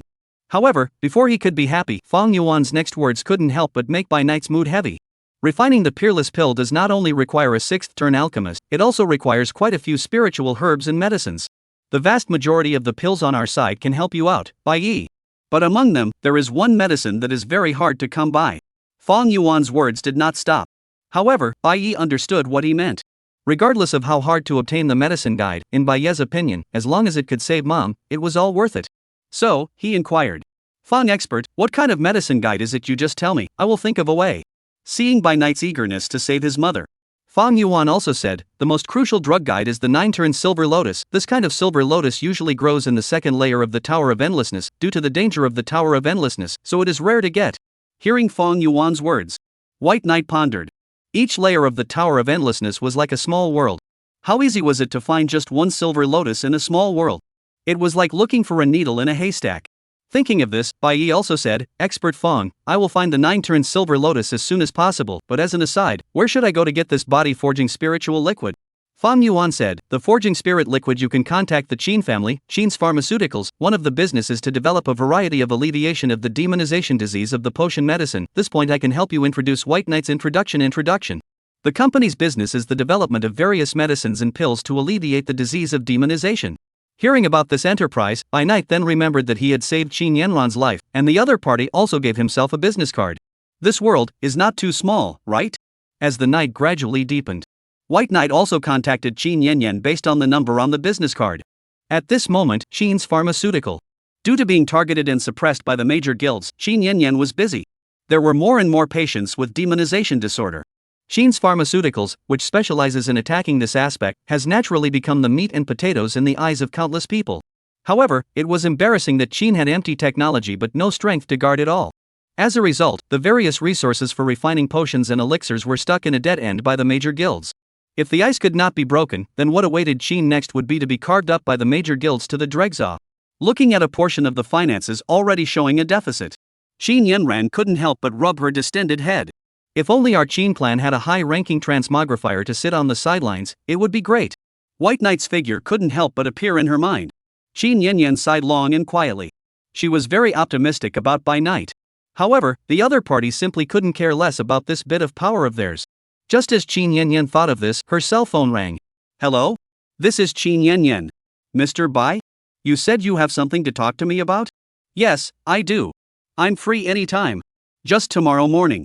However, before he could be happy, Fong Yuan's next words couldn't help but make Bai Knight's mood heavy. Refining the peerless pill does not only require a sixth-turn alchemist, it also requires quite a few spiritual herbs and medicines. The vast majority of the pills on our side can help you out, Bai Yi. But among them, there is one medicine that is very hard to come by. Fong Yuan's words did not stop. However, Bai Yi understood what he meant. Regardless of how hard to obtain the medicine guide, in Bai Ye's opinion, as long as it could save Mom, it was all worth it. So, he inquired. Fong expert, what kind of medicine guide is it you just tell me, I will think of a way. Seeing Bai Knight's eagerness to save his mother. Fong Yuan also said, the most crucial drug guide is the 9-turn silver lotus. This kind of silver lotus usually grows in the second layer of the Tower of Endlessness, due to the danger of the Tower of Endlessness, so it is rare to get. Hearing Fong Yuan's words, White Knight pondered. Each layer of the Tower of Endlessness was like a small world. How easy was it to find just one silver lotus in a small world? It was like looking for a needle in a haystack. Thinking of this, Bai Yi also said, Expert Fong, I will find the 9-turn silver lotus as soon as possible, but as an aside, where should I go to get this body-forging spiritual liquid? Fong Yuan said, the forging spirit liquid you can contact the Qin family, Qin's Pharmaceuticals. One of the business is to develop a variety of alleviation of the demonization disease of the potion medicine. This point I can help you introduce White Knight's introduction. The company's business is the development of various medicines and pills to alleviate the disease of demonization. Hearing about this enterprise, Bai Knight then remembered that he had saved Qin Yanran's life, and the other party also gave himself a business card. This world is not too small, right? As the night gradually deepened, White Knight also contacted Qin Yanyan based on the number on the business card. At this moment, Qin's Pharmaceutical. Due to being targeted and suppressed by the major guilds, Qin Yanyan was busy. There were more and more patients with demonization disorder. Qin's Pharmaceuticals, which specializes in attacking this aspect, has naturally become the meat and potatoes in the eyes of countless people. However, it was embarrassing that Qin had empty technology but no strength to guard it all. As a result, the various resources for refining potions and elixirs were stuck in a dead end by the major guilds. If the ice could not be broken, then what awaited Qin next would be to be carved up by the major guilds to the dregs. Looking at a portion of the finances already showing a deficit, Qin Yanran couldn't help but rub her distended head. If only our Qin clan had a high-ranking transmogrifier to sit on the sidelines, it would be great. White Knight's figure couldn't help but appear in her mind. Qin Yanyan sighed long and quietly. She was very optimistic about by night. However, the other party simply couldn't care less about this bit of power of theirs. Just as Qin Yanyan thought of this, her cell phone rang. Hello? This is Qin Yanyan. Mr. Bai? You said you have something to talk to me about? Yes, I do. I'm free anytime. Just tomorrow morning.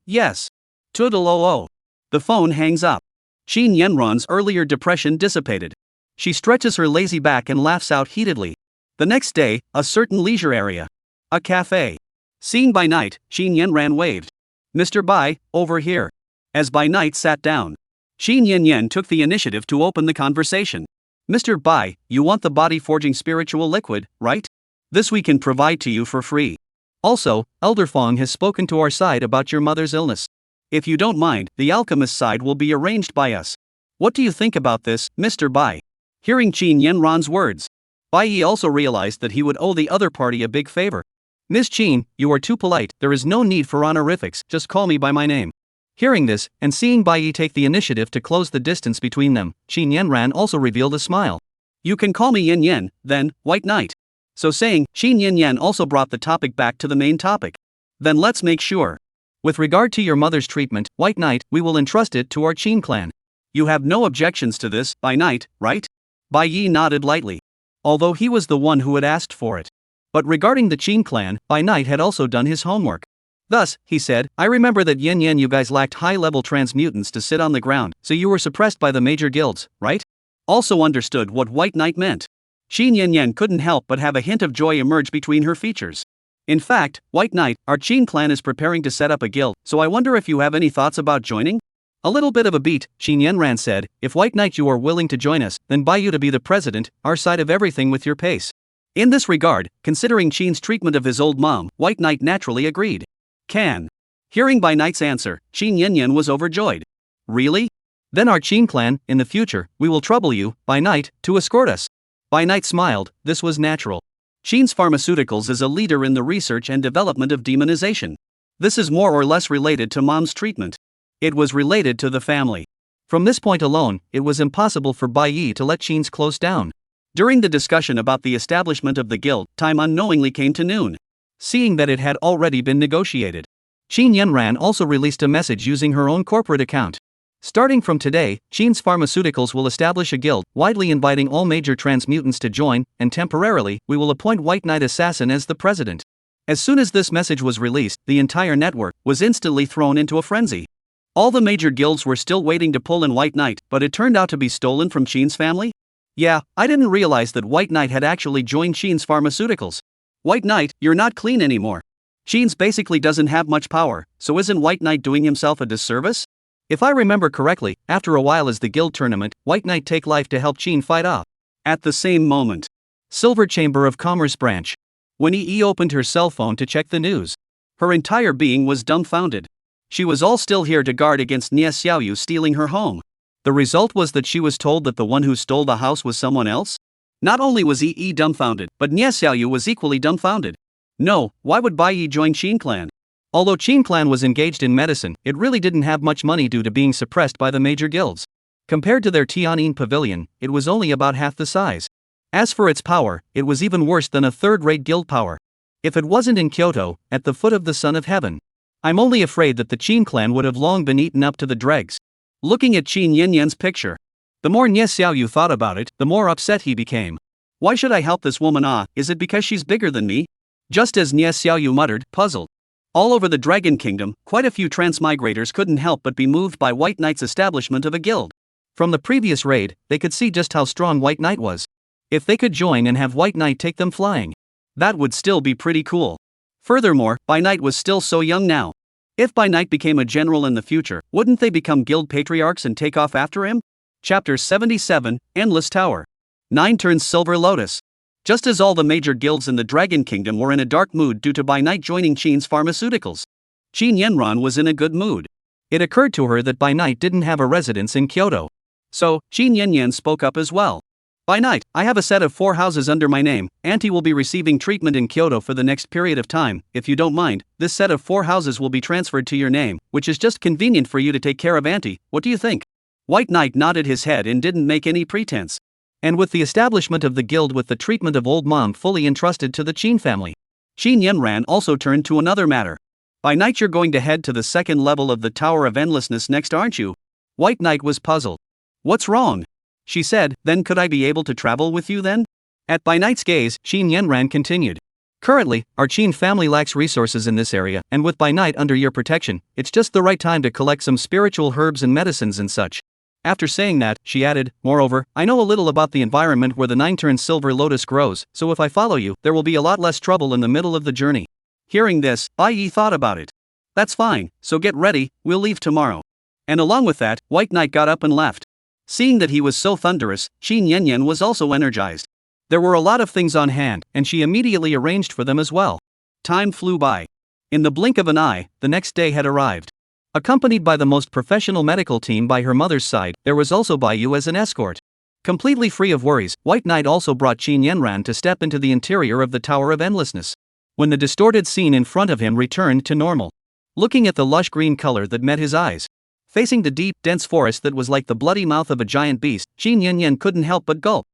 Yes. Toodle-o-o. The phone hangs up. Qin Yanran's earlier depression dissipated. She stretches her lazy back and laughs out heatedly. The next day, a certain leisure area. A cafe. Seeing by night, Qin Yanran waved. Mr. Bai, over here. As by night sat down, Qin Yanyan took the initiative to open the conversation. Mr. Bai, you want the body-forging spiritual liquid, right? This we can provide to you for free. Also, Elder Fong has spoken to our side about your mother's illness. If you don't mind, the alchemist side will be arranged by us. What do you think about this, Mr. Bai? Hearing Qin Yanran's words, Bai Yi also realized that he would owe the other party a big favor. Miss Qin, you are too polite, there is no need for honorifics, just call me by my name. Hearing this, and seeing Bai Yi take the initiative to close the distance between them, Qin Yanran also revealed a smile. You can call me Yin Yan, then, White Knight. So saying, Qin Yanyan also brought the topic back to the main topic. Then let's make sure. With regard to your mother's treatment, White Knight, we will entrust it to our Qin clan. You have no objections to this, Bai Knight, right? Bai Yi nodded lightly. Although he was the one who had asked for it. But regarding the Qin clan, Bai Knight had also done his homework. Thus, he said, I remember that Yin Yan you guys lacked high-level transmutants to sit on the ground, so you were suppressed by the major guilds, right? Also understood what White Knight meant. Qin Yanyan couldn't help but have a hint of joy emerge between her features. In fact, White Knight, our Qin clan is preparing to set up a guild, so I wonder if you have any thoughts about joining? A little bit of a beat, Qin Yanran said, if White Knight you are willing to join us, then buy you to be the president, our side of everything with your pace. In this regard, considering Qin's treatment of his old mom, White Knight naturally agreed. Can. Hearing Bai Knight's answer, Qin Yanyan was overjoyed. Really? Then our Qin clan, in the future, we will trouble you, Bai Knight, to escort us. Bai Knight smiled, this was natural. Qin's Pharmaceuticals is a leader in the research and development of demonization. This is more or less related to mom's treatment. It was related to the family. From this point alone, it was impossible for Bai Yi to let Qin's close down. During the discussion about the establishment of the guild, time unknowingly came to noon. Seeing that it had already been negotiated, Qin Yanran also released a message using her own corporate account. Starting from today, Qin's Pharmaceuticals will establish a guild, widely inviting all major transmutants to join, and temporarily, we will appoint White Knight Assassin as the president. As soon as this message was released, the entire network was instantly thrown into a frenzy. All the major guilds were still waiting to pull in White Knight, but it turned out to be stolen from Qin's family? Yeah, I didn't realize that White Knight had actually joined Qin's Pharmaceuticals. White Knight, you're not clean anymore. Qin's basically doesn't have much power, so isn't White Knight doing himself a disservice? If I remember correctly, after a while as the guild tournament, White Knight take life to help Qin fight off. At the same moment, Silver Chamber of Commerce branch. When Yi opened her cell phone to check the news, her entire being was dumbfounded. She was all still here to guard against Nie Xiaoyu stealing her home. The result was that she was told that the one who stole the house was someone else? Not only was Yi dumbfounded, but Nie Xiaoyu was equally dumbfounded. No, why would Bai Yi join Qin clan? Although Qin clan was engaged in medicine, it really didn't have much money due to being suppressed by the major guilds. Compared to their Tian'in pavilion, it was only about half the size. As for its power, it was even worse than a third-rate guild power. If it wasn't in Kyoto, at the foot of the Son of Heaven. I'm only afraid that the Qin clan would have long been eaten up to the dregs. Looking at Qin Yanyan's picture, the more Nie Xiaoyu thought about it, the more upset he became. Why should I help this woman? Is it because she's bigger than me? Just as Nie Xiaoyu muttered, puzzled. All over the Dragon Kingdom, quite a few transmigrators couldn't help but be moved by White Knight's establishment of a guild. From the previous raid, they could see just how strong White Knight was. If they could join and have White Knight take them flying, that would still be pretty cool. Furthermore, Bai Knight was still so young now. If Bai Knight became a general in the future, wouldn't they become guild patriarchs and take off after him? Chapter 77, Endless Tower. 9 turns Silver Lotus. Just as all the major guilds in the Dragon Kingdom were in a dark mood due to Bai Knight joining Qin's Pharmaceuticals, Qin Yanran was in a good mood. It occurred to her that Bai Knight didn't have a residence in Kyoto. So, Qin Yanyan spoke up as well. Bai Knight, I have a set of 4 houses under my name. Auntie will be receiving treatment in Kyoto for the next period of time. If you don't mind, this set of 4 houses will be transferred to your name, which is just convenient for you to take care of Auntie. What do you think? White Knight nodded his head and didn't make any pretense. And with the establishment of the guild with the treatment of old mom fully entrusted to the Qin family, Qin Yanran also turned to another matter. By night you're going to head to the second level of the Tower of Endlessness next, aren't you? White Knight was puzzled. What's wrong? She said, then could I be able to travel with you then? At By Night's gaze, Qin Yanran continued. Currently, our Qin family lacks resources in this area, and with By Night under your protection, it's just the right time to collect some spiritual herbs and medicines and such. After saying that, she added, moreover, I know a little about the environment where the 9-turn silver lotus grows, so if I follow you, there will be a lot less trouble in the middle of the journey. Hearing this, Bai Yi thought about it. That's fine, so get ready, we'll leave tomorrow. And along with that, White Knight got up and left. Seeing that he was so thunderous, Qin Yanyan was also energized. There were a lot of things on hand, and she immediately arranged for them as well. Time flew by. In the blink of an eye, the next day had arrived. Accompanied by the most professional medical team by her mother's side, there was also Bai Yu as an escort. Completely free of worries, White Knight also brought Qin Yanran to step into the interior of the Tower of Endlessness. When the distorted scene in front of him returned to normal. Looking at the lush green color that met his eyes. Facing the deep, dense forest that was like the bloody mouth of a giant beast, Qin Yanyan couldn't help but gulp.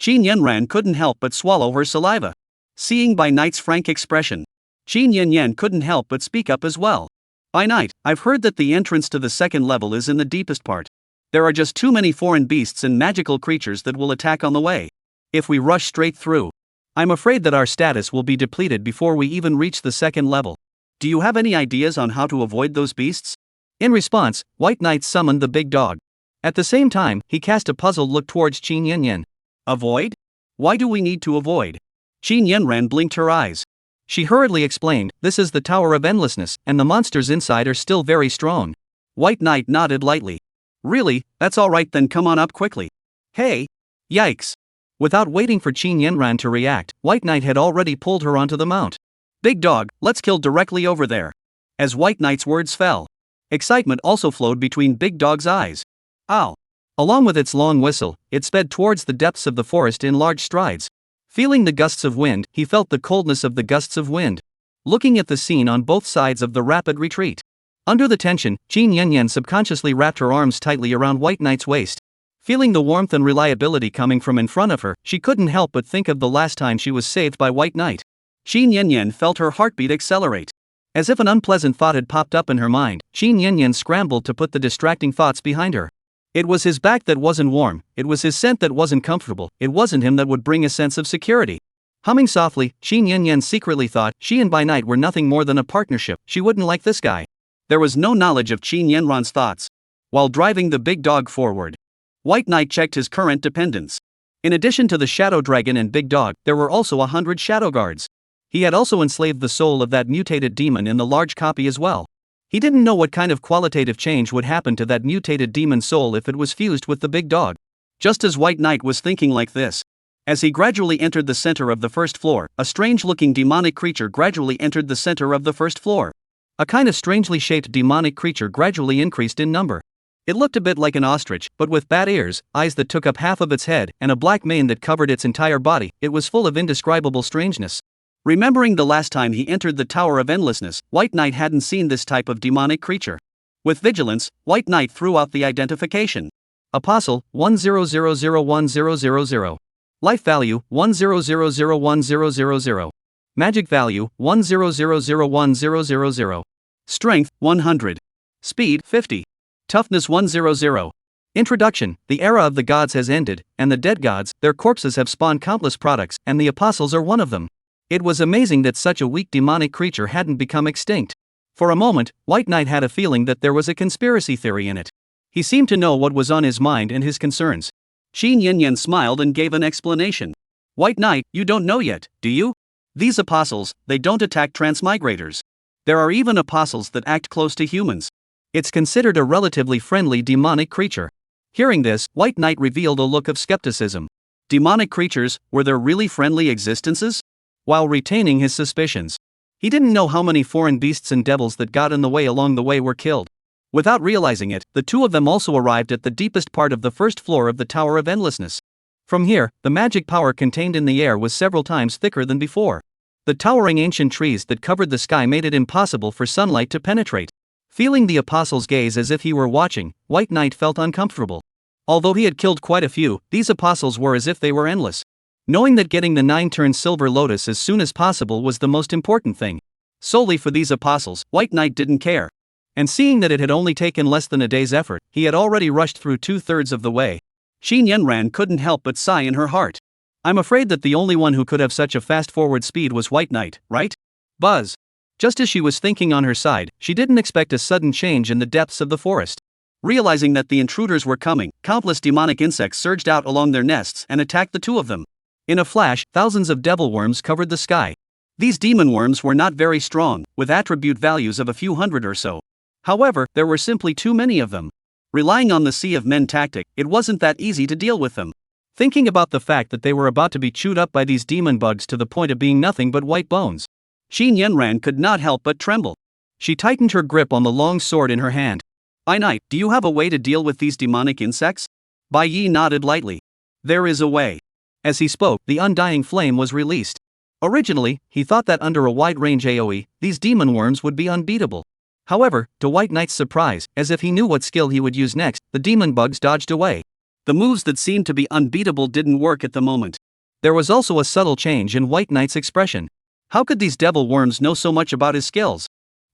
Qin Yanran couldn't help but swallow her saliva. Seeing By Night's frank expression, Qin Yanyan couldn't help but speak up as well. By Night, I've heard that the entrance to the second level is in the deepest part. There are just too many foreign beasts and magical creatures that will attack on the way. If we rush straight through, I'm afraid that our status will be depleted before we even reach the second level. Do you have any ideas on how to avoid those beasts? In response, White Knight summoned the big dog. At the same time, he cast a puzzled look towards Qin Yanyan. Avoid? Why do we need to avoid? Qin Yanran blinked her eyes. She hurriedly explained, this is the Tower of Endlessness, and the monsters inside are still very strong. White Knight nodded lightly. Really, that's alright then, come on up quickly. Hey! Yikes! Without waiting for Qin Yanran to react, White Knight had already pulled her onto the mount. Big dog, let's kill directly over there. As White Knight's words fell, excitement also flowed between Big Dog's eyes. Ow! Along with its long whistle, it sped towards the depths of the forest in large strides. Feeling the gusts of wind, he felt the coldness of the gusts of wind. Looking at the scene on both sides of the rapid retreat. Under the tension, Qin Yanyan subconsciously wrapped her arms tightly around White Knight's waist. Feeling the warmth and reliability coming from in front of her, she couldn't help but think of the last time she was saved by White Knight. Qin Yanyan felt her heartbeat accelerate. As if an unpleasant thought had popped up in her mind, Qin Yanyan scrambled to put the distracting thoughts behind her. It was his back that wasn't warm, it was his scent that wasn't comfortable, it wasn't him that would bring a sense of security. Humming softly, Qin Yanyan secretly thought she and By Night were nothing more than a partnership, she wouldn't like this guy. There was no knowledge of Qin Yanran's thoughts. While driving the big dog forward, White Knight checked his current dependents. In addition to the Shadow Dragon and Big Dog, there were also 100 Shadow Guards. He had also enslaved the soul of that mutated demon in the large copy as well. He didn't know what kind of qualitative change would happen to that mutated demon soul if it was fused with the big dog. Just as White Knight was thinking like this, as he gradually entered the center of the first floor, a strange-looking demonic creature gradually entered the center of the first floor. A kind of strangely shaped demonic creature gradually increased in number. It looked a bit like an ostrich, but with bat ears, eyes that took up half of its head, and a black mane that covered its entire body. It was full of indescribable strangeness. Remembering the last time he entered the Tower of Endlessness, White Knight hadn't seen this type of demonic creature. With vigilance, White Knight threw out the identification. Apostle, 100010000. Life value, 100010000. Magic value, 100010000. Strength, 100. Speed, 50. Toughness, 100. Introduction: the era of the gods has ended, and the dead gods, their corpses have spawned countless products, and the apostles are one of them. It was amazing that such a weak demonic creature hadn't become extinct. For a moment, White Knight had a feeling that there was a conspiracy theory in it. He seemed to know what was on his mind and his concerns. Qin Yanyan smiled and gave an explanation. White Knight, you don't know yet, do you? These apostles, they don't attack transmigrators. There are even apostles that act close to humans. It's considered a relatively friendly demonic creature. Hearing this, White Knight revealed a look of skepticism. Demonic creatures, were there really friendly existences? While retaining his suspicions, he didn't know how many foreign beasts and devils that got in the way along the way were killed. Without realizing it, the two of them also arrived at the deepest part of the first floor of the Tower of Endlessness. From here, the magic power contained in the air was several times thicker than before. The towering ancient trees that covered the sky made it impossible for sunlight to penetrate. Feeling the apostle's gaze as if he were watching, White Knight felt uncomfortable. Although he had killed quite a few, these apostles were as if they were endless. Knowing that getting the 9-turn silver lotus as soon as possible was the most important thing. Solely for these apostles, White Knight didn't care. And seeing that it had only taken less than a day's effort, he had already rushed through 2/3 of the way. Xin Yanran couldn't help but sigh in her heart. I'm afraid that the only one who could have such a fast-forward speed was White Knight, right? Buzz. Just as she was thinking on her side, she didn't expect a sudden change in the depths of the forest. Realizing that the intruders were coming, countless demonic insects surged out along their nests and attacked the two of them. In a flash, thousands of devil worms covered the sky. These demon worms were not very strong, with attribute values of a few hundred or so. However, there were simply too many of them. Relying on the Sea of Men tactic, it wasn't that easy to deal with them. Thinking about the fact that they were about to be chewed up by these demon bugs to the point of being nothing but white bones, Xin Yanran could not help but tremble. She tightened her grip on the long sword in her hand. By Knight, do you have a way to deal with these demonic insects? Bai Yi nodded lightly. There is a way. As he spoke, the undying flame was released. Originally, he thought that under a wide-range AoE, these demon worms would be unbeatable. However, to White Knight's surprise, as if he knew what skill he would use next, the demon bugs dodged away. The moves that seemed to be unbeatable didn't work at the moment. There was also a subtle change in White Knight's expression. How could these devil worms know so much about his skills?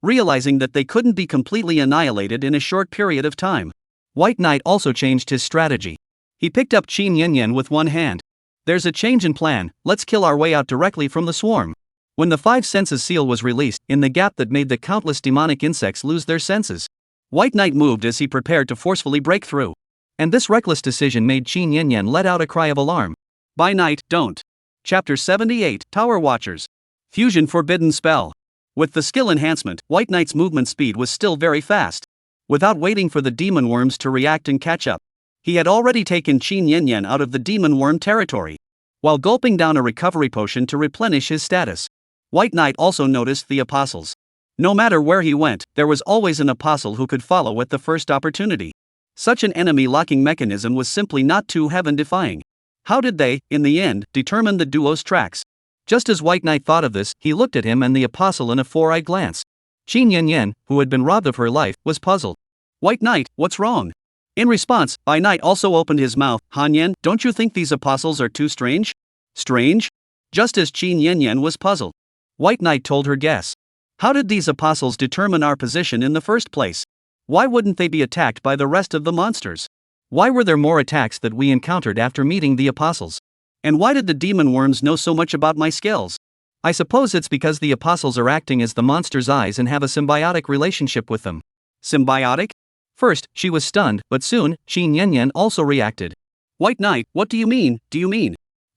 Realizing that they couldn't be completely annihilated in a short period of time, White Knight also changed his strategy. He picked up Qin Yanyan with one hand. There's a change in plan, let's kill our way out directly from the swarm. When the 5 senses seal was released, in the gap that made the countless demonic insects lose their senses, White Knight moved as he prepared to forcefully break through. And this reckless decision made Qin Yanyan let out a cry of alarm. By Knight, don't. Chapter 78, Tower Watchers. Fusion Forbidden Spell. With the skill enhancement, White Knight's movement speed was still very fast. Without waiting for the demon worms to react and catch up, he had already taken Qin Yanyan out of the demon worm territory, while gulping down a recovery potion to replenish his status. White Knight also noticed the apostles. No matter where he went, there was always an apostle who could follow at the first opportunity. Such an enemy-locking mechanism was simply not too heaven-defying. How did they, in the end, determine the duo's tracks? Just as White Knight thought of this, he looked at him and the apostle in a 4-eyed glance. Qin Yanyan, who had been robbed of her life, was puzzled. White Knight, what's wrong? In response, Bai Knight also opened his mouth. Hanyan, don't you think these apostles are too strange? Strange? Just as Qin Yanyan was puzzled, White Knight told her guess. How did these apostles determine our position in the first place? Why wouldn't they be attacked by the rest of the monsters? Why were there more attacks that we encountered after meeting the apostles? And why did the demon worms know so much about my skills? I suppose it's because the apostles are acting as the monster's eyes and have a symbiotic relationship with them. Symbiotic? First, she was stunned, but soon, Qin Yanyan also reacted. White Knight, what do you mean?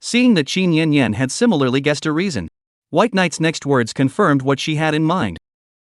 Seeing that Qin Yanyan had similarly guessed a reason, White Knight's next words confirmed what she had in mind.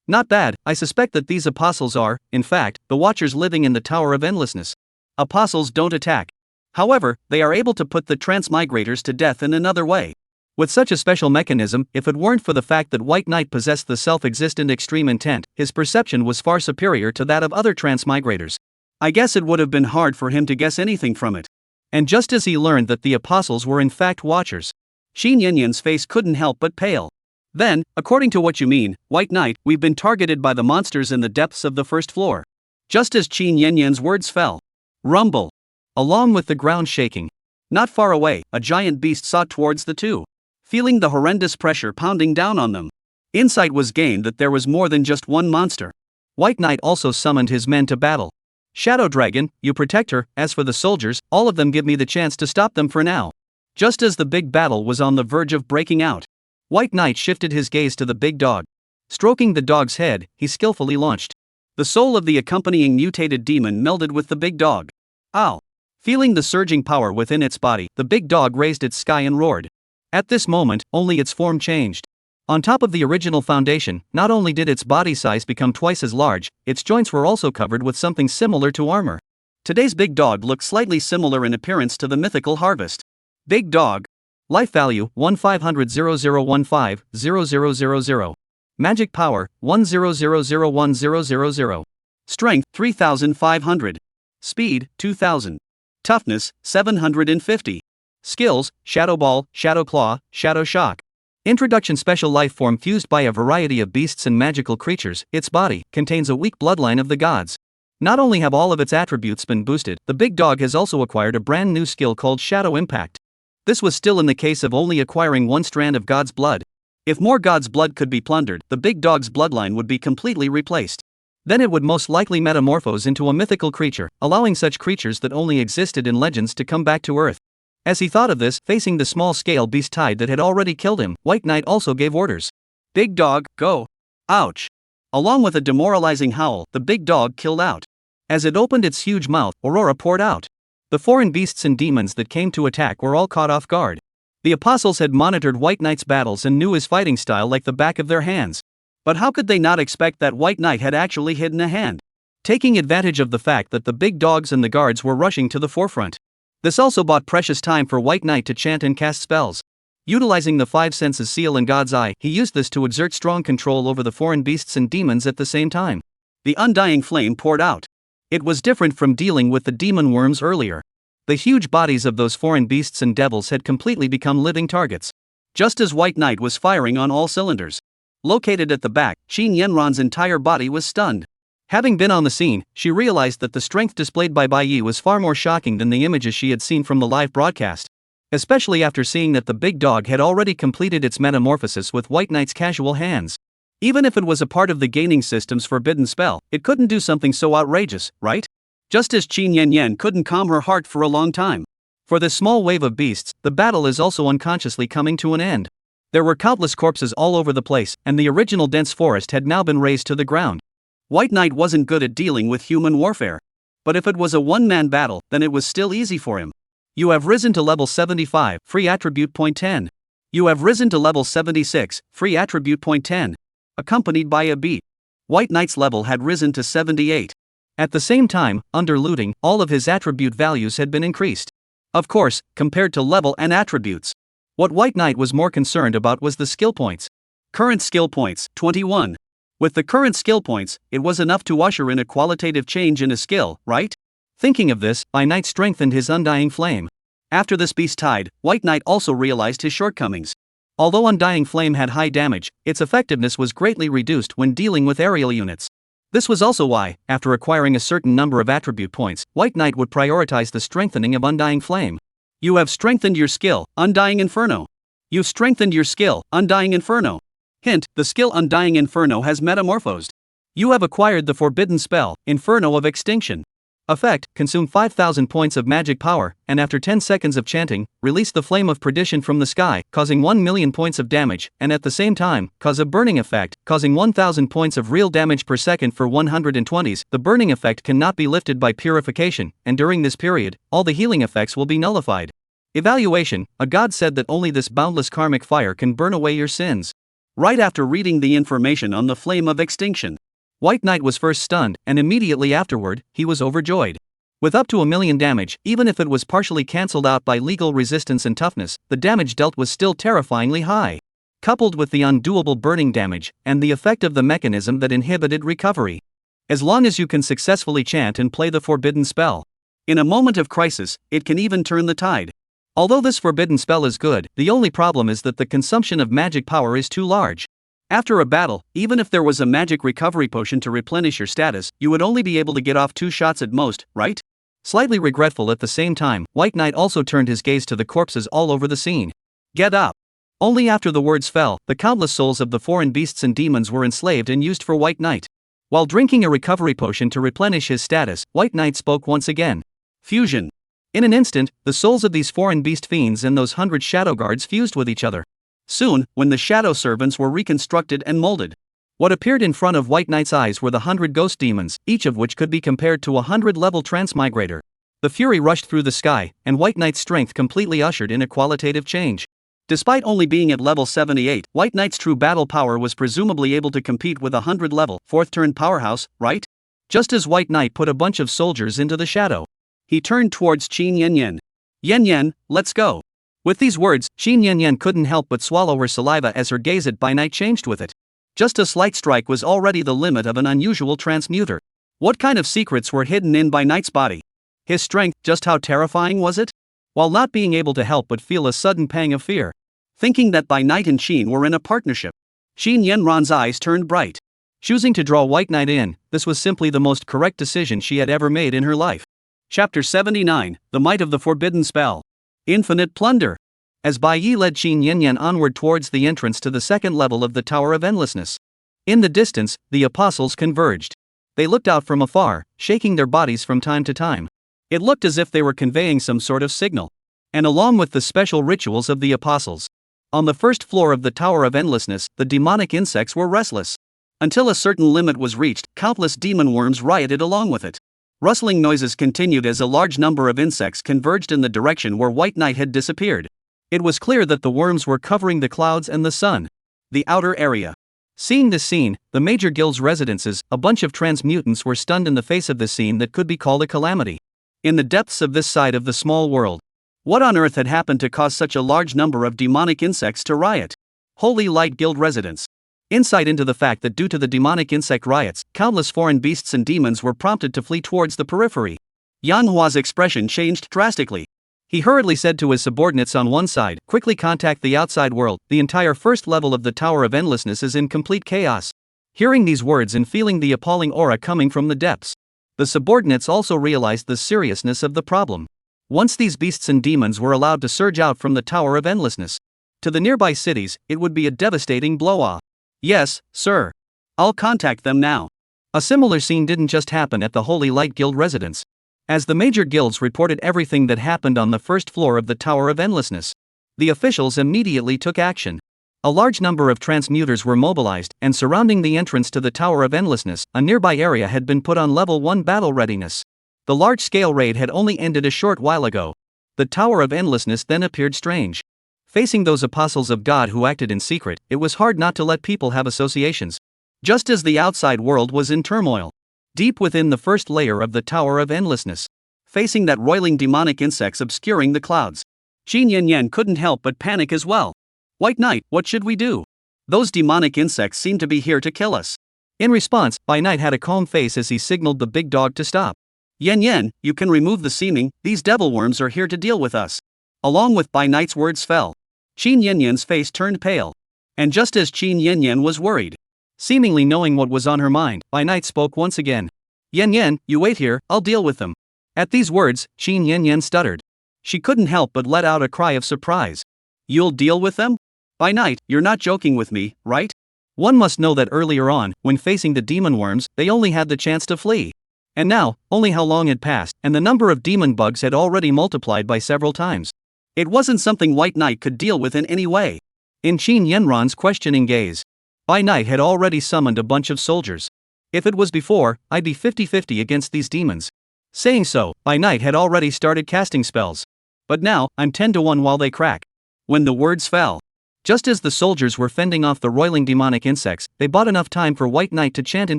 Not bad, I suspect that these apostles are, in fact, the Watchers living in the Tower of Endlessness. Apostles don't attack. However, they are able to put the transmigrators to death in another way. With such a special mechanism, if it weren't for the fact that White Knight possessed the self-existent extreme intent, his perception was far superior to that of other transmigrators. I guess it would have been hard for him to guess anything from it. And just as he learned that the apostles were in fact Watchers, Qin Yanyan's face couldn't help but pale. Then, according to what you mean, White Knight, we've been targeted by the monsters in the depths of the first floor. Just as Qin Yanyan's words fell, rumble, along with the ground shaking. Not far away, a giant beast sought towards the two, feeling the horrendous pressure pounding down on them. Insight was gained that there was more than just one monster. White Knight also summoned his men to battle. Shadow Dragon, you protect her. As for the soldiers, all of them give me the chance to stop them for now. Just as the big battle was on the verge of breaking out, White Knight shifted his gaze to the big dog. Stroking the dog's head, he skillfully launched. The soul of the accompanying mutated demon melded with the big dog. Ow! Feeling the surging power within its body, the big dog raised its sky and roared. At this moment, only its form changed. On top of the original foundation, not only did its body size become twice as large, its joints were also covered with something similar to armor. Today's big dog looked slightly similar in appearance to the mythical Harvest. Big dog. Life value 1-500-0015-0000. Magic power 1000100. Strength 3500. Speed 2000. Toughness 750. Skills: Shadow Ball, Shadow Claw, Shadow Shock. Introduction: special life form fused by a variety of beasts and magical creatures. Its body contains a weak bloodline of the gods. Not only have all of its attributes been boosted, the big dog has also acquired a brand new skill called Shadow Impact. This was still in the case of only acquiring one strand of God's blood. If more God's blood could be plundered, the big dog's bloodline would be completely replaced. Then it would most likely metamorphose into a mythical creature, allowing such creatures that only existed in legends to come back to Earth. As he thought of this, facing the small-scale beast tide that had already killed him, White Knight also gave orders. Big dog, go. Ouch. Along with a demoralizing howl, the big dog killed out. As it opened its huge mouth, Aurora poured out. The foreign beasts and demons that came to attack were all caught off guard. The apostles had monitored White Knight's battles and knew his fighting style like the back of their hands. But how could they not expect that White Knight had actually hidden a hand? Taking advantage of the fact that the big dogs and the guards were rushing to the forefront. This also bought precious time for White Knight to chant and cast spells. Utilizing the five senses seal in God's eye, he used this to exert strong control over the foreign beasts and demons at the same time. The undying flame poured out. It was different from dealing with the demon worms earlier. The huge bodies of those foreign beasts and devils had completely become living targets. Just as White Knight was firing on all cylinders. Located at the back, Qin Yanran's entire body was stunned. Having been on the scene, she realized that the strength displayed by Bai Yi was far more shocking than the images she had seen from the live broadcast. Especially after seeing that the big dog had already completed its metamorphosis with White Knight's casual hands. Even if it was a part of the gaining system's forbidden spell, it couldn't do something so outrageous, right? Just as Qin Yanyan couldn't calm her heart for a long time. For this small wave of beasts, the battle is also unconsciously coming to an end. There were countless corpses all over the place, and the original dense forest had now been razed to the ground. White Knight wasn't good at dealing with human warfare. But if it was a one-man battle, then it was still easy for him. You have risen to level 75, free attribute point 10. You have risen to level 76, free attribute point 10. Accompanied by a beat. White Knight's level had risen to 78. At the same time, under looting, all of his attribute values had been increased. Of course, compared to level and attributes. What White Knight was more concerned about was the skill points. Current skill points, 21. With the current skill points, it was enough to usher in a qualitative change in a skill, right? Thinking of this, Bai Knight strengthened his undying flame. After this beast tide, White Knight also realized his shortcomings. Although undying flame had high damage, its effectiveness was greatly reduced when dealing with aerial units. This was also why, after acquiring a certain number of attribute points, White Knight would prioritize the strengthening of Undying Flame. You have strengthened your skill, Undying Inferno. You've strengthened your skill, Undying Inferno. Hint, the skill Undying Inferno has metamorphosed. You have acquired the forbidden spell, Inferno of Extinction. Effect, consume 5,000 points of magic power, and after 10 seconds of chanting, release the flame of perdition from the sky, causing 1 million points of damage, and at the same time, cause a burning effect, causing 1,000 points of real damage per second for 120s. The burning effect cannot be lifted by purification, and during this period, all the healing effects will be nullified. Evaluation, a god said that only this boundless karmic fire can burn away your sins. Right after reading the information on the flame of extinction, White Knight was first stunned, and immediately afterward, he was overjoyed. With up to 1 million damage, even if it was partially cancelled out by legal resistance and toughness, the damage dealt was still terrifyingly high. Coupled with the undoable burning damage, and the effect of the mechanism that inhibited recovery. As long as you can successfully chant and play the forbidden spell. In a moment of crisis, it can even turn the tide. Although this forbidden spell is good, the only problem is that the consumption of magic power is too large. After a battle, even if there was a magic recovery potion to replenish your status, you would only be able to get off 2 shots at most, right? Slightly regretful at the same time, White Knight also turned his gaze to the corpses all over the scene. Get up! Only after the words fell, the countless souls of the foreign beasts and demons were enslaved and used for White Knight. While drinking a recovery potion to replenish his status, White Knight spoke once again. Fusion. In an instant, the souls of these foreign beast fiends and those 100 shadow guards fused with each other. Soon, when the shadow servants were reconstructed and molded, what appeared in front of White Knight's eyes were the 100 ghost demons, each of which could be compared to a 100-level transmigrator. The fury rushed through the sky, and White Knight's strength completely ushered in a qualitative change. Despite only being at level 78, White Knight's true battle power was presumably able to compete with a 100-level, 4th-turn powerhouse, right? Just as White Knight put a bunch of soldiers into the shadow, he turned towards Qin Yanyan. Yanyan, let's go. With these words, Qin Yanyan couldn't help but swallow her saliva as her gaze at Bai Knight changed with it. Just a slight strike was already the limit of an unusual transmuter. What kind of secrets were hidden in Bai Knight's body? His strength, just how terrifying was it? While not being able to help but feel a sudden pang of fear. Thinking that Bai Knight and Qin were in a partnership. Qin Yanran's eyes turned bright. Choosing to draw White Knight in, this was simply the most correct decision she had ever made in her life. Chapter 79, The Might of the Forbidden Spell. Infinite Plunder. As Bai Yi led Qin Yanyan onward towards the entrance to the second level of the Tower of Endlessness. In the distance, the apostles converged. They looked out from afar, shaking their bodies from time to time. It looked as if they were conveying some sort of signal. And along with the special rituals of the apostles. On the first floor of the Tower of Endlessness, the demonic insects were restless. Until a certain limit was reached, countless demon worms rioted along with it. Rustling noises continued as a large number of insects converged in the direction where White Knight had disappeared. It was clear that the worms were covering the clouds and the sun. The outer area. Seeing this scene, the major guild's residences, a bunch of transmutants were stunned in the face of this scene that could be called a calamity. In the depths of this side of the small world. What on earth had happened to cause such a large number of demonic insects to riot? Holy Light Guild residents. Insight into the fact that due to the demonic insect riots, countless foreign beasts and demons were prompted to flee towards the periphery. Yanhua's expression changed drastically. He hurriedly said to his subordinates on one side, quickly contact the outside world, the entire first level of the Tower of Endlessness is in complete chaos. Hearing these words and feeling the appalling aura coming from the depths, the subordinates also realized the seriousness of the problem. Once these beasts and demons were allowed to surge out from the Tower of Endlessness to the nearby cities, it would be a devastating blow-off. Yes, sir. I'll contact them now. A similar scene didn't just happen at the Holy Light Guild residence. As the major guilds reported everything that happened on the first floor of the Tower of Endlessness, the officials immediately took action. A large number of transmuters were mobilized, and surrounding the entrance to the Tower of Endlessness, a nearby area had been put on level 1 battle readiness. The large-scale raid had only ended a short while ago. The Tower of Endlessness then appeared strange. Facing those apostles of God who acted in secret, it was hard not to let people have associations. Just as the outside world was in turmoil. Deep within the first layer of the Tower of Endlessness. Facing that roiling demonic insects obscuring the clouds. Qin Yanyan couldn't help but panic as well. White Knight, what should we do? Those demonic insects seem to be here to kill us. In response, Bai Knight had a calm face as he signaled the big dog to stop. Yan, you can remove the seeming, these devil worms are here to deal with us. Along with Bai Knight's words fell. Qin Yanyan's face turned pale. And just as Qin Yanyan was worried, seemingly knowing what was on her mind, Bai Knight spoke once again. Yan, you wait here, I'll deal with them. At these words, Qin Yanyan stuttered. She couldn't help but let out a cry of surprise. You'll deal with them? Bai Knight, you're not joking with me, right? One must know that earlier on, when facing the demon worms, they only had the chance to flee. And now, only how long had passed, and the number of demon bugs had already multiplied by several times. It wasn't something White Knight could deal with in any way. In Qin Yanran's questioning gaze, Bai Knight had already summoned a bunch of soldiers. If it was before, I'd be 50-50 against these demons. Saying so, Bai Knight had already started casting spells. But now, I'm 10-1 while they crack. When the words fell, just as the soldiers were fending off the roiling demonic insects, they bought enough time for White Knight to chant in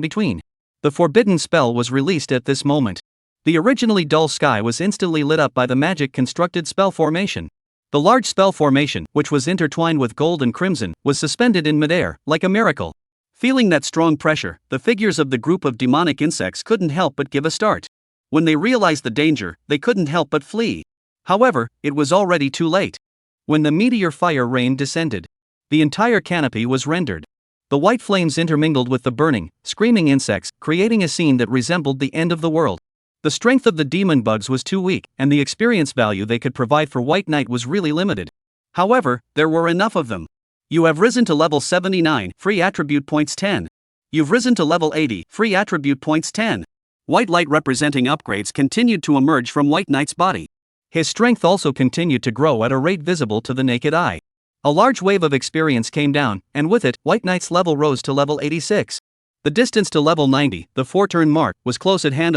between. The forbidden spell was released at this moment. The originally dull sky was instantly lit up by the magic-constructed spell formation. The large spell formation, which was intertwined with gold and crimson, was suspended in midair, like a miracle. Feeling that strong pressure, the figures of the group of demonic insects couldn't help but give a start. When they realized the danger, they couldn't help but flee. However, it was already too late. When the meteor fire rain descended, the entire canopy was rendered. The white flames intermingled with the burning, screaming insects, creating a scene that resembled the end of the world. The strength of the demon bugs was too weak, and the experience value they could provide for White Knight was really limited. However, there were enough of them. You have risen to level 79, free attribute points 10. You've risen to level 80, free attribute points 10. White light representing upgrades continued to emerge from White Knight's body. His strength also continued to grow at a rate visible to the naked eye. A large wave of experience came down, and with it, White Knight's level rose to level 86. The distance to level 90, the 4-turn mark, was close at hand.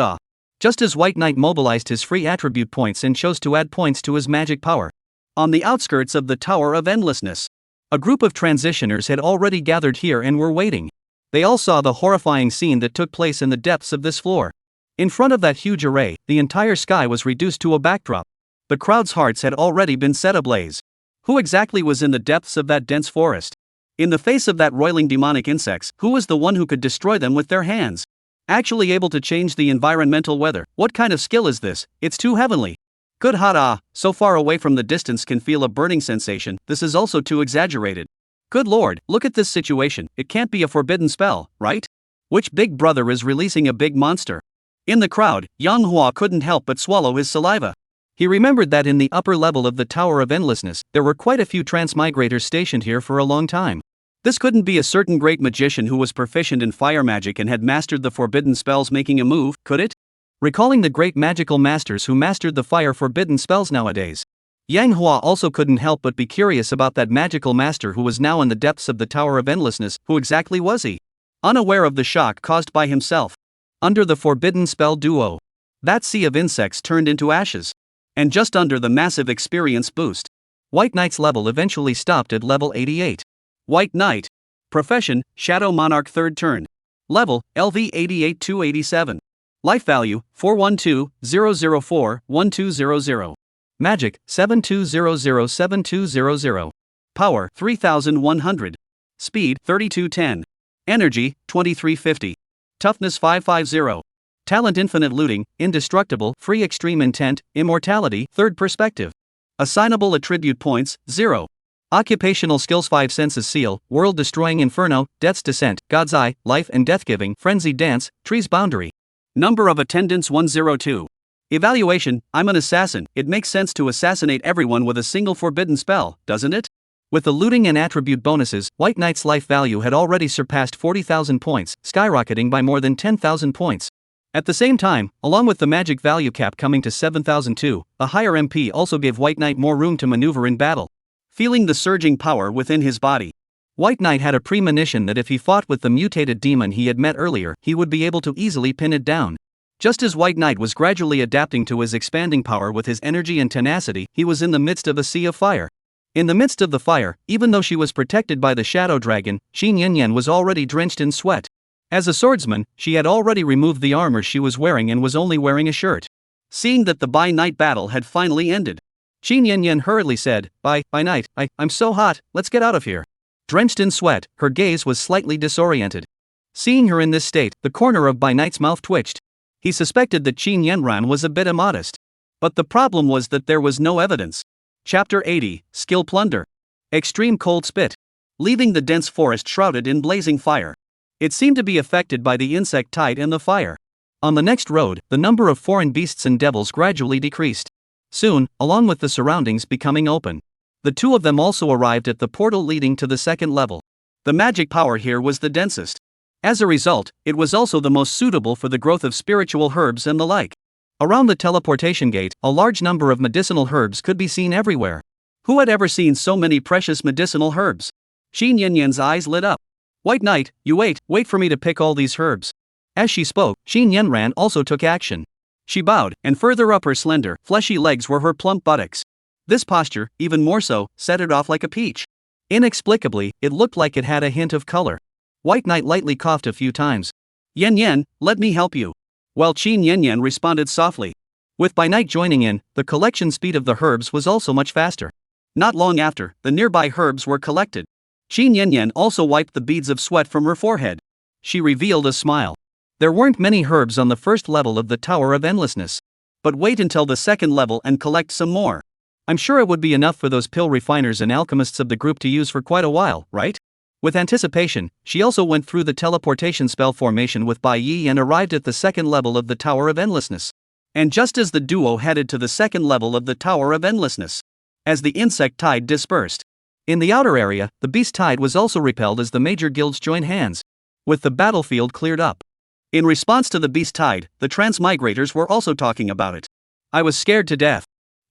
Just as White Knight mobilized his free attribute points and chose to add points to his magic power. On the outskirts of the Tower of Endlessness, a group of transitioners had already gathered here and were waiting. They all saw the horrifying scene that took place in the depths of this floor. In front of that huge array, the entire sky was reduced to a backdrop. The crowd's hearts had already been set ablaze. Who exactly was in the depths of that dense forest? In the face of that roiling demonic insects, who was the one who could destroy them with their hands? Actually able to change the environmental weather. What kind of skill is this? It's too heavenly. Good hot so far away from the distance can feel a burning sensation. This is also too exaggerated. Good lord, look at this situation. It can't be a forbidden spell, right? Which big brother is releasing a big monster? In the crowd, Manhwa couldn't help but swallow his saliva. He remembered that in the upper level of the Tower of Endlessness, there were quite a few transmigrators stationed here for a long time. This couldn't be a certain great magician who was proficient in fire magic and had mastered the forbidden spells making a move, could it? Recalling the great magical masters who mastered the fire forbidden spells nowadays, Manhwa also couldn't help but be curious about that magical master who was now in the depths of the Tower of Endlessness. Who exactly was he? Unaware of the shock caused by himself. Under the forbidden spell duo, that sea of insects turned into ashes. And just under the massive experience boost, White Knight's level eventually stopped at level 88. White Knight. Profession, Shadow Monarch 3rd turn. Level, LV 88-287. Life value, 412-004-1200. Magic, 7200-7200. Power, 3100. Speed, 3210. Energy, 2350. Toughness, 550. Talent, infinite looting, indestructible, free extreme intent, immortality, third perspective. Assignable attribute points, 0. Occupational skills, 5 senses seal, world destroying inferno, death's descent, God's eye, life and death giving, frenzied dance, tree's boundary. Number of attendants 102. Evaluation, I'm an assassin. It makes sense to assassinate everyone with a single forbidden spell, doesn't it? With the looting and attribute bonuses, White Knight's life value had already surpassed 40,000 points, skyrocketing by more than 10,000 points. At the same time, along with the magic value cap coming to 7,002, a higher MP also gave White Knight more room to maneuver in battle. Feeling the surging power within his body, White Knight had a premonition that if he fought with the mutated demon he had met earlier, he would be able to easily pin it down. Just as White Knight was gradually adapting to his expanding power with his energy and tenacity, he was in the midst of a sea of fire. In the midst of the fire, even though she was protected by the shadow dragon, Qin Yanyan was already drenched in sweat. As a swordsman, she had already removed the armor she was wearing and was only wearing a shirt. Seeing that the by-night battle had finally ended, Qin Yanyan hurriedly said, By night, I'm so hot, let's get out of here. Drenched in sweat, her gaze was slightly disoriented. Seeing her in this state, the corner of By Night's mouth twitched. He suspected that Qin Yanran was a bit immodest. But the problem was that there was no evidence. Chapter 80, Skill Plunder. Extreme cold spit. Leaving the dense forest shrouded in blazing fire, it seemed to be affected by the insect tide and the fire. On the next road, the number of foreign beasts and devils gradually decreased. Soon, along with the surroundings becoming open, the two of them also arrived at the portal leading to the second level. The magic power here was the densest. As a result, it was also the most suitable for the growth of spiritual herbs and the like. Around the teleportation gate, a large number of medicinal herbs could be seen everywhere. Who had ever seen so many precious medicinal herbs? Qin Yanyan's eyes lit up. White Knight, you wait for me to pick all these herbs. As she spoke, Qin Yanran also took action. She bowed, and further up her slender, fleshy legs were her plump buttocks. This posture, even more so, set it off like a peach. Inexplicably, it looked like it had a hint of color. White Knight lightly coughed a few times. Yan, let me help you. While Qin Yanyan responded softly. With By Night joining in, the collection speed of the herbs was also much faster. Not long after, the nearby herbs were collected. Qin Yanyan also wiped the beads of sweat from her forehead. She revealed a smile. There weren't many herbs on the first level of the Tower of Endlessness. But wait until the second level and collect some more. I'm sure it would be enough for those pill refiners and alchemists of the group to use for quite a while, right? With anticipation, she also went through the teleportation spell formation with Bai Yi and arrived at the second level of the Tower of Endlessness. And just as the duo headed to the second level of the Tower of Endlessness, as the insect tide dispersed, in the outer area, the beast tide was also repelled as the major guilds joined hands. With the battlefield cleared up. In response to the beast tide, the transmigrators were also talking about it. I was scared to death.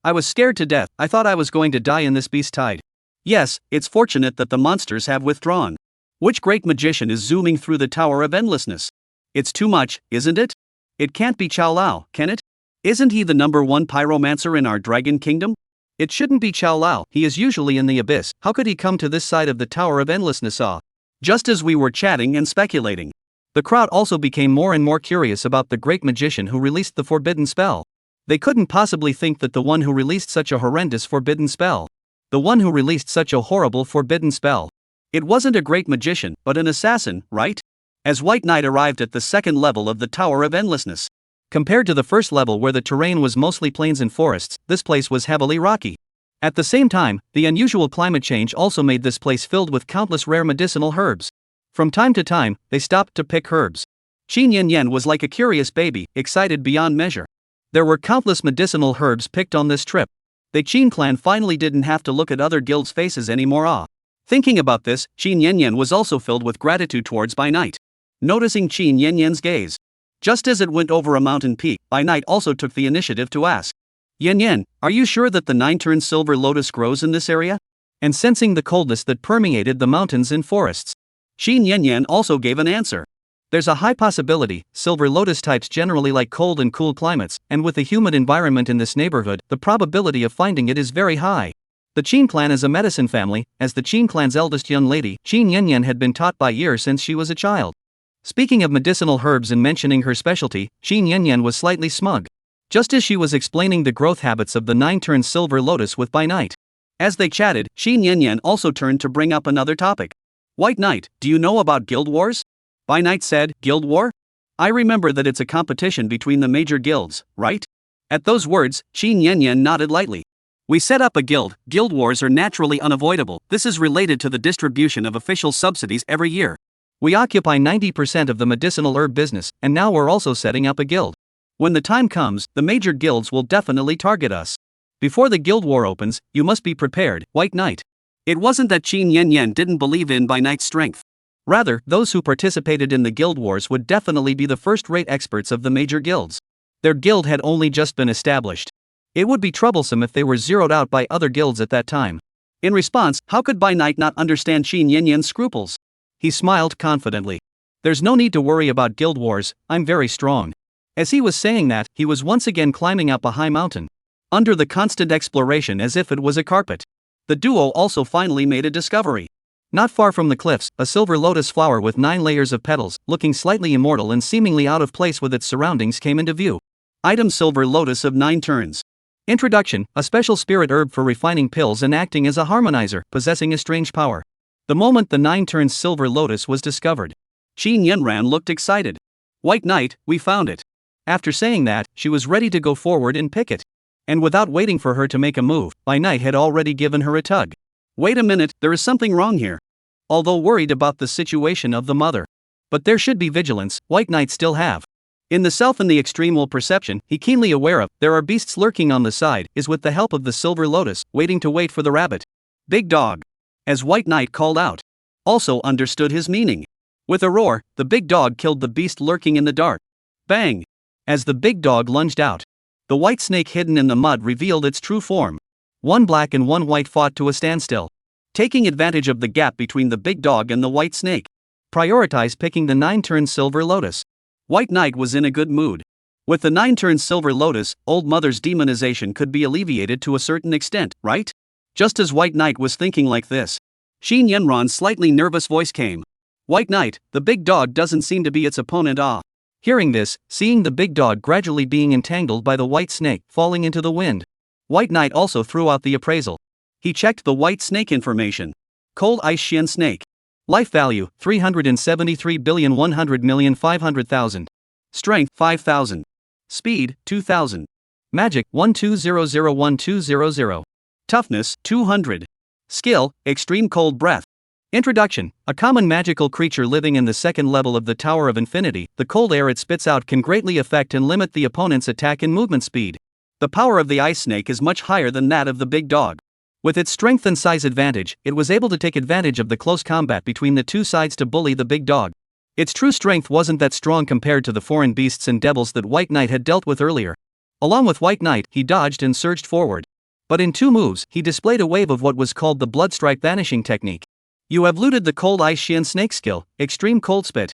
I thought I was going to die in this beast tide. Yes, it's fortunate that the monsters have withdrawn. Which great magician is zooming through the Tower of Endlessness? It's too much, isn't it? It can't be Chao Lao, can it? Isn't he the #1 pyromancer in our Dragon Kingdom? It shouldn't be Chao Lao, he is usually in the abyss. How could he come to this side of the Tower of Endlessness? Just as we were chatting and speculating, the crowd also became more and more curious about the great magician who released the forbidden spell. They couldn't possibly think that the one who released such a horrendous forbidden spell, the one who released such a horrible forbidden spell, it wasn't a great magician, but an assassin, right? As White Knight arrived at the second level of the Tower of Endlessness, compared to the first level where the terrain was mostly plains and forests, this place was heavily rocky. At the same time, the unusual climate change also made this place filled with countless rare medicinal herbs. From time to time, they stopped to pick herbs. Qin Yan was like a curious baby, excited beyond measure. There were countless medicinal herbs picked on this trip. The Qin clan finally didn't have to look at other guilds' faces anymore. Thinking about this, Qin Yan was also filled with gratitude towards By Night. Noticing Qin Yan's gaze, just as it went over a mountain peak, By Night also took the initiative to ask, Yan, are you sure that the 9-turn silver lotus grows in this area? And sensing the coldness that permeated the mountains and forests, Qin Yan also gave an answer. There's a high possibility. Silver lotus types generally like cold and cool climates, and with the humid environment in this neighborhood, the probability of finding it is very high. The Qin clan is a medicine family. As the Qin clan's eldest young lady, Qin Yan had been taught by ear since she was a child. Speaking of medicinal herbs and mentioning her specialty, Qin Yan was slightly smug, just as she was explaining the growth habits of the 9-turn silver lotus with By Night. As they chatted, Qin Yan also turned to bring up another topic. White Knight, do you know about guild wars? By Night said, Guild war? I remember that it's a competition between the major guilds, right? At those words, Qin Yan nodded lightly. We set up a guild. Guild wars are naturally unavoidable. This is related to the distribution of official subsidies every year. We occupy 90% of the medicinal herb business, and now we're also setting up a guild. When the time comes, the major guilds will definitely target us. Before the guild war opens, you must be prepared, White Knight. It wasn't that Qin Yan didn't believe in By Night's strength. Rather, those who participated in the guild wars would definitely be the first-rate experts of the major guilds. Their guild had only just been established. It would be troublesome if they were zeroed out by other guilds at that time. In response, how could By Night not understand Qin Yan's scruples? He smiled confidently. There's no need to worry about guild wars, I'm very strong. As he was saying that, he was once again climbing up a high mountain, under the constant exploration as if it was a carpet. The duo also finally made a discovery. Not far from the cliffs, a silver lotus flower with 9 layers of petals, looking slightly immortal and seemingly out of place with its surroundings, came into view. Item: silver lotus of 9 turns. Introduction: a special spirit herb for refining pills and acting as a harmonizer, possessing a strange power. The moment the 9-turn silver lotus was discovered, Qin Yan looked excited. White Knight, we found it. After saying that, she was ready to go forward and pick it. And without waiting for her to make a move, By Night had already given her a tug. Wait a minute, there is something wrong here. Although worried about the situation of the mother, but there should be vigilance, White Knight still have. In the self and the extreme will perception, he keenly aware of, there are beasts lurking on the side, is with the help of the silver lotus, waiting to wait for the rabbit. Big dog. As White Knight called out. Also understood his meaning. With a roar, the big dog killed the beast lurking in the dark. Bang! As the big dog lunged out, the white snake hidden in the mud revealed its true form. One black and one white fought to a standstill, taking advantage of the gap between the big dog and the white snake. Prioritize picking the 9-turn silver lotus. White Knight was in a good mood. With the 9-turn silver lotus, Old Mother's demonization could be alleviated to a certain extent, right? Just as White Knight was thinking like this, Qin Yan's slightly nervous voice came. White Knight, the big dog doesn't seem to be its opponent. Hearing this, seeing the big dog gradually being entangled by the white snake, falling into the wind, White Knight also threw out the appraisal. He checked the white snake information. Cold Ice Shen Snake. Life value, 373,100,500,000. Strength, 5,000. Speed, 2,000. Magic, 12001200. Toughness, 200. Skill, Extreme Cold Breath. Introduction: a common magical creature living in the second level of the Tower of Infinity, the cold air it spits out can greatly affect and limit the opponent's attack and movement speed. The power of the ice snake is much higher than that of the big dog. With its strength and size advantage, it was able to take advantage of the close combat between the two sides to bully the big dog. Its true strength wasn't that strong compared to the foreign beasts and devils that White Knight had dealt with earlier. Along with White Knight, he dodged and surged forward. But in 2 moves, he displayed a wave of what was called the Bloodstrike Vanishing technique. You have looted the Cold Ice Shen Snake skill, Extreme Cold Spit.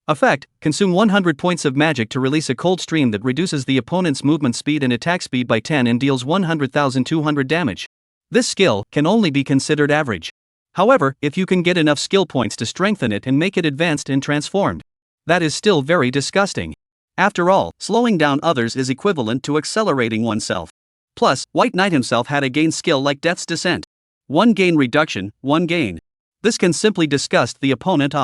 Effect: consume 100 points of magic to release a cold stream that reduces the opponent's movement speed and attack speed by 10 and deals 100,200 damage. This skill can only be considered average. However, if you can get enough skill points to strengthen it and make it advanced and transformed, that is still very disgusting. After all, slowing down others is equivalent to accelerating oneself. Plus, White Knight himself had a gain skill like Death's Descent. 1 gain reduction, 1 gain. This can simply disgust the opponent.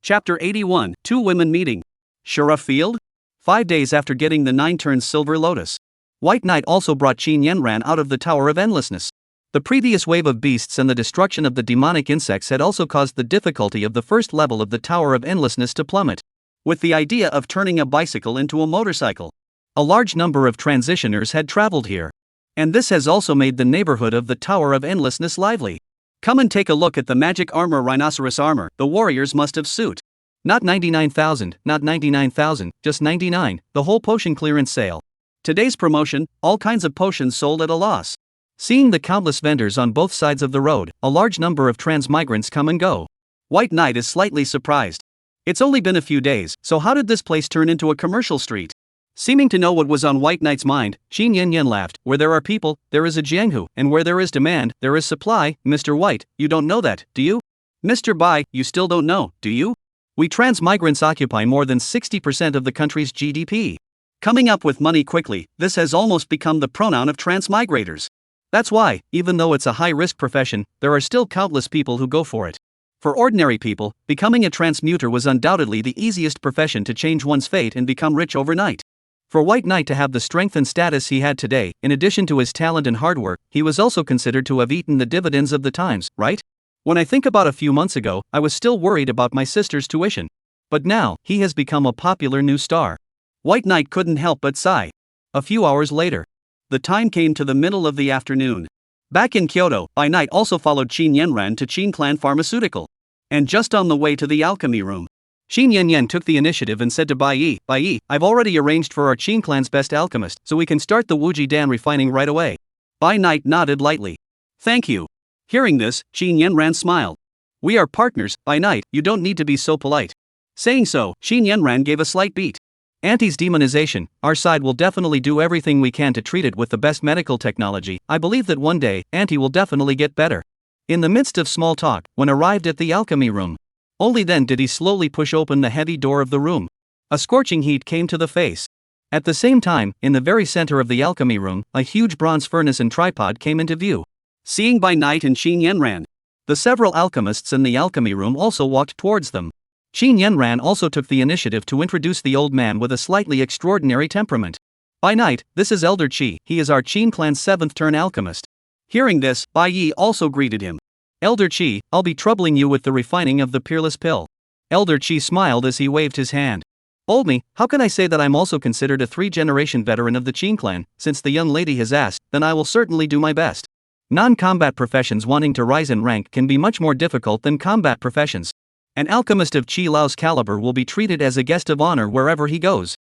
Chapter 81, 2 Women Meeting. Shura Field? 5 days after getting the 9-turn silver lotus, White Knight also brought Qin Yan out of the Tower of Endlessness. The previous wave of beasts and the destruction of the demonic insects had also caused the difficulty of the first level of the Tower of Endlessness to plummet. With the idea of turning a bicycle into a motorcycle, a large number of transitioners had traveled here. And this has also made the neighborhood of the Tower of Endlessness lively. Come and take a look at the magic armor, rhinoceros armor, the warriors must have suit. Not 99,000, not 99,000, just 99, the whole potion clearance sale. Today's promotion, all kinds of potions sold at a loss. Seeing the countless vendors on both sides of the road, a large number of transmigrants come and go. White Knight is slightly surprised. It's only been a few days, so how did this place turn into a commercial street? Seeming to know what was on White Knight's mind, Qin Yan laughed. Where there are people, there is a Jianghu, and where there is demand, there is supply. Mr. White, you don't know that, do you? Mr. Bai, you still don't know, do you? We transmigrants occupy more than 60% of the country's GDP. Coming up with money quickly, this has almost become the pronoun of transmigrators. That's why, even though it's a high-risk profession, there are still countless people who go for it. For ordinary people, becoming a transmuter was undoubtedly the easiest profession to change one's fate and become rich overnight. For White Knight to have the strength and status he had today, in addition to his talent and hard work, he was also considered to have eaten the dividends of the times, right? When I think about a few months ago, I was still worried about my sister's tuition. But now, he has become a popular new star. White Knight couldn't help but sigh. A few hours later, the time came to the middle of the afternoon. Back in Kyoto, Bai Knight also followed Qin Yanran to Qin Clan Pharmaceutical. And just on the way to the alchemy room, Qin Yanyan took the initiative and said to Bai Yi, I've already arranged for our Qin Clan's best alchemist, so we can start the Wuji Dan refining right away. Bai Knight nodded lightly. Thank you. Hearing this, Qin Yanran smiled. We are partners, Bai Knight, you don't need to be so polite. Saying so, Qin Yanran gave a slight beat. Auntie's demonization, our side will definitely do everything we can to treat it with the best medical technology. I believe that one day, Auntie will definitely get better. In the midst of small talk, when arrived at the alchemy room, only then did he slowly push open the heavy door of the room. A scorching heat came to the face. At the same time, in the very center of the alchemy room, a huge bronze furnace and tripod came into view. Seeing Bai Knight and Qin Yanran, the several alchemists in the alchemy room also walked towards them. Qin Yanran also took the initiative to introduce the old man with a slightly extraordinary temperament. Bai Knight, this is Elder Qi, he is our Qin clan's 7th turn alchemist. Hearing this, Bai Yi also greeted him. Elder Qi, I'll be troubling you with the refining of the peerless pill. Elder Qi smiled as he waved his hand. Old me, how can I say that I'm also considered a 3-generation veteran of the Qin clan? Since the young lady has asked, then I will certainly do my best. Non-combat professions wanting to rise in rank can be much more difficult than combat professions. An alchemist of Qi Lao's caliber will be treated as a guest of honor wherever he goes.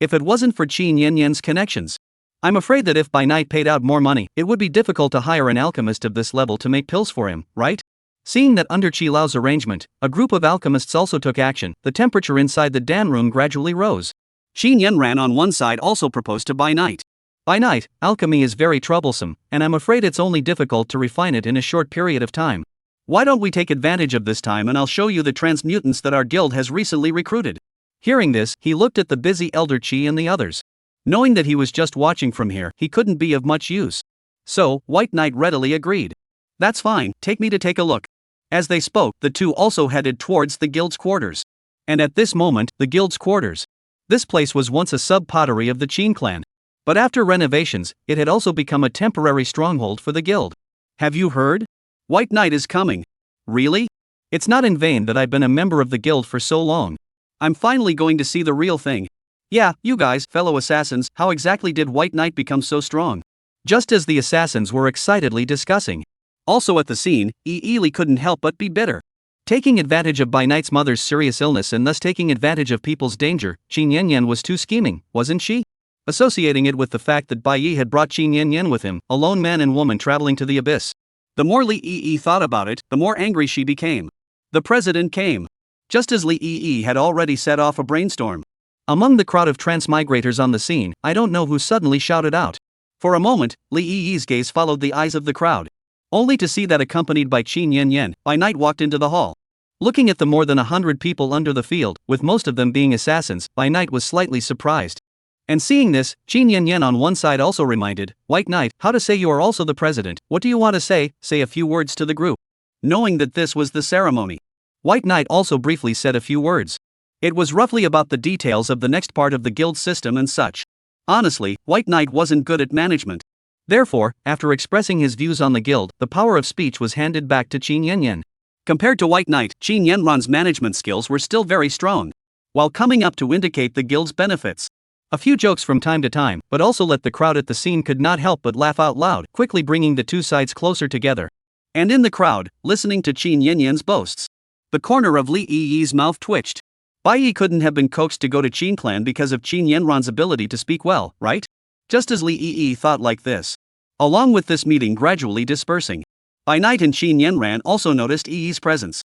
If it wasn't for Qin Yanyan's connections, I'm afraid that if Bai Knight paid out more money, it would be difficult to hire an alchemist of this level to make pills for him, right? Seeing that under Qi Lao's arrangement, a group of alchemists also took action, the temperature inside the Dan room gradually rose. Qin Yanran on one side also proposed to Bai Knight. Bai Knight, alchemy is very troublesome, and I'm afraid it's only difficult to refine it in a short period of time. Why don't we take advantage of this time and I'll show you the transmutants that our guild has recently recruited. Hearing this, he looked at the busy Elder Qi and the others. Knowing that he was just watching from here, he couldn't be of much use. So, White Knight readily agreed. That's fine, take me to take a look. As they spoke, the two also headed towards the guild's quarters. And at this moment, the guild's quarters. This place was once a sub-pottery of the Qin clan. But after renovations, it had also become a temporary stronghold for the guild. Have you heard? White Knight is coming. Really? It's not in vain that I've been a member of the guild for so long. I'm finally going to see the real thing. Yeah, you guys, fellow assassins, how exactly did White Knight become so strong? Just as the assassins were excitedly discussing. Also at the scene, Ely couldn't help but be bitter. Taking advantage of Bai Knight's mother's serious illness and thus taking advantage of people's danger, Qin Yanyan was too scheming, wasn't she? Associating it with the fact that Bai Yi had brought Qin Yanyan with him, a lone man and woman traveling to the abyss. The more Li Yi thought about it, the more angry she became. The president came. Just as Li Yi had already set off a brainstorm. Among the crowd of transmigrators on the scene, I don't know who suddenly shouted out. For a moment, Li Yi's gaze followed the eyes of the crowd. Only to see that accompanied by Qin Yanyan, Bai Knight walked into the hall. Looking at the more than 100 people under the field, with most of them being assassins, Bai Knight was slightly surprised. And seeing this, Qin Yanyan on one side also reminded, White Knight, how to say you are also the president, what do you want to say? Say a few words to the group. Knowing that this was the ceremony, White Knight also briefly said a few words. It was roughly about the details of the next part of the guild system and such. Honestly, White Knight wasn't good at management. Therefore, after expressing his views on the guild, the power of speech was handed back to Qin Yanyan. Compared to White Knight, Qin Yanran's management skills were still very strong, while coming up to indicate the guild's benefits. A few jokes from time to time, but also let the crowd at the scene could not help but laugh out loud, quickly bringing the two sides closer together. And in the crowd, listening to Qin Yanyan's boasts, the corner of Li Yi's mouth twitched. Bai Yi couldn't have been coaxed to go to Qin clan because of Qin Yanran's ability to speak well, right? Just as Li Yi thought like this. Along with this meeting gradually dispersing, Bai Knight and Qin Yanran also noticed Yi's presence.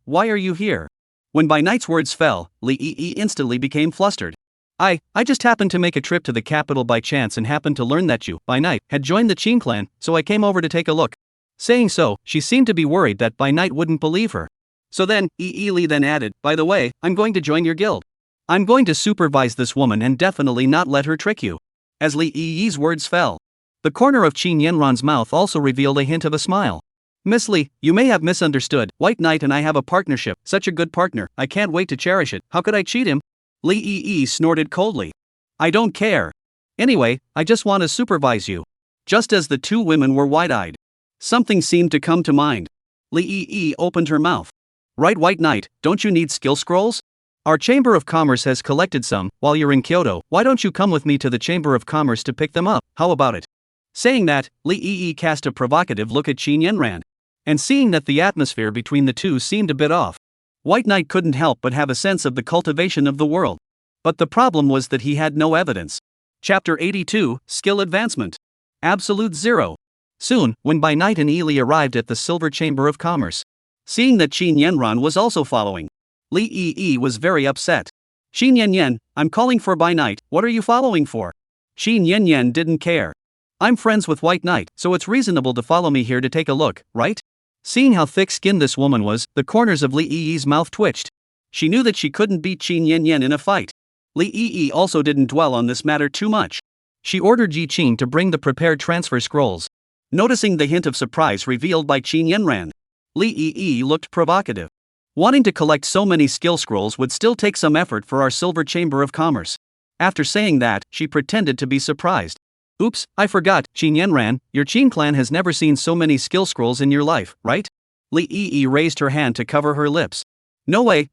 Why are you here? When Bai Knight's words fell, Li Yi instantly became flustered. I just happened to make a trip to the capital by chance and happened to learn that you, Bai Knight, had joined the Qin clan, so I came over to take a look. Saying so, she seemed to be worried that Bai Knight wouldn't believe her. So then, Li then added, by the way, I'm going to join your guild. I'm going to supervise this woman and definitely not let her trick you. As Li Yi's words fell, the corner of Qin Yanran's mouth also revealed a hint of a smile. Miss Li, you may have misunderstood. White Knight and I have a partnership, such a good partner, I can't wait to cherish it. How could I cheat him? Li Yi snorted coldly. I don't care. Anyway, I just want to supervise you. Just as the two women were wide-eyed, something seemed to come to mind. Li Yi opened her mouth. Right, White Knight, don't you need skill scrolls? Our Chamber of Commerce has collected some. While you're in Kyoto, why don't you come with me to the Chamber of Commerce to pick them up? How about it? Saying that, Li Yi cast a provocative look at Qin Yanran. And seeing that the atmosphere between the two seemed a bit off, White Knight couldn't help but have a sense of the cultivation of the world. But the problem was that he had no evidence. Chapter 82, Skill Advancement. Absolute Zero. Soon, when Bai Knight and Li arrived at the Silver Chamber of Commerce, seeing that Qin Yanran was also following, Li Yi was very upset. Qin Yanyan, I'm calling for Bai Knight, what are you following for? Qin Yanyan didn't care. I'm friends with White Knight, so it's reasonable to follow me here to take a look, right? Seeing how thick-skinned this woman was, the corners of Li Yi's mouth twitched. She knew that she couldn't beat Qin Yanyan in a fight. Li Yi also didn't dwell on this matter too much. She ordered Yi Qing to bring the prepared transfer scrolls. Noticing the hint of surprise revealed by Qin Yanran, Li Yi looked provocative. Wanting to collect so many skill scrolls would still take some effort for our Silver Chamber of Commerce. After saying that, she pretended to be surprised. Oops, I forgot, Qin Yanran, your Qin clan has never seen so many skill scrolls in your life, right? Li Yi raised her hand to cover her lips. No way,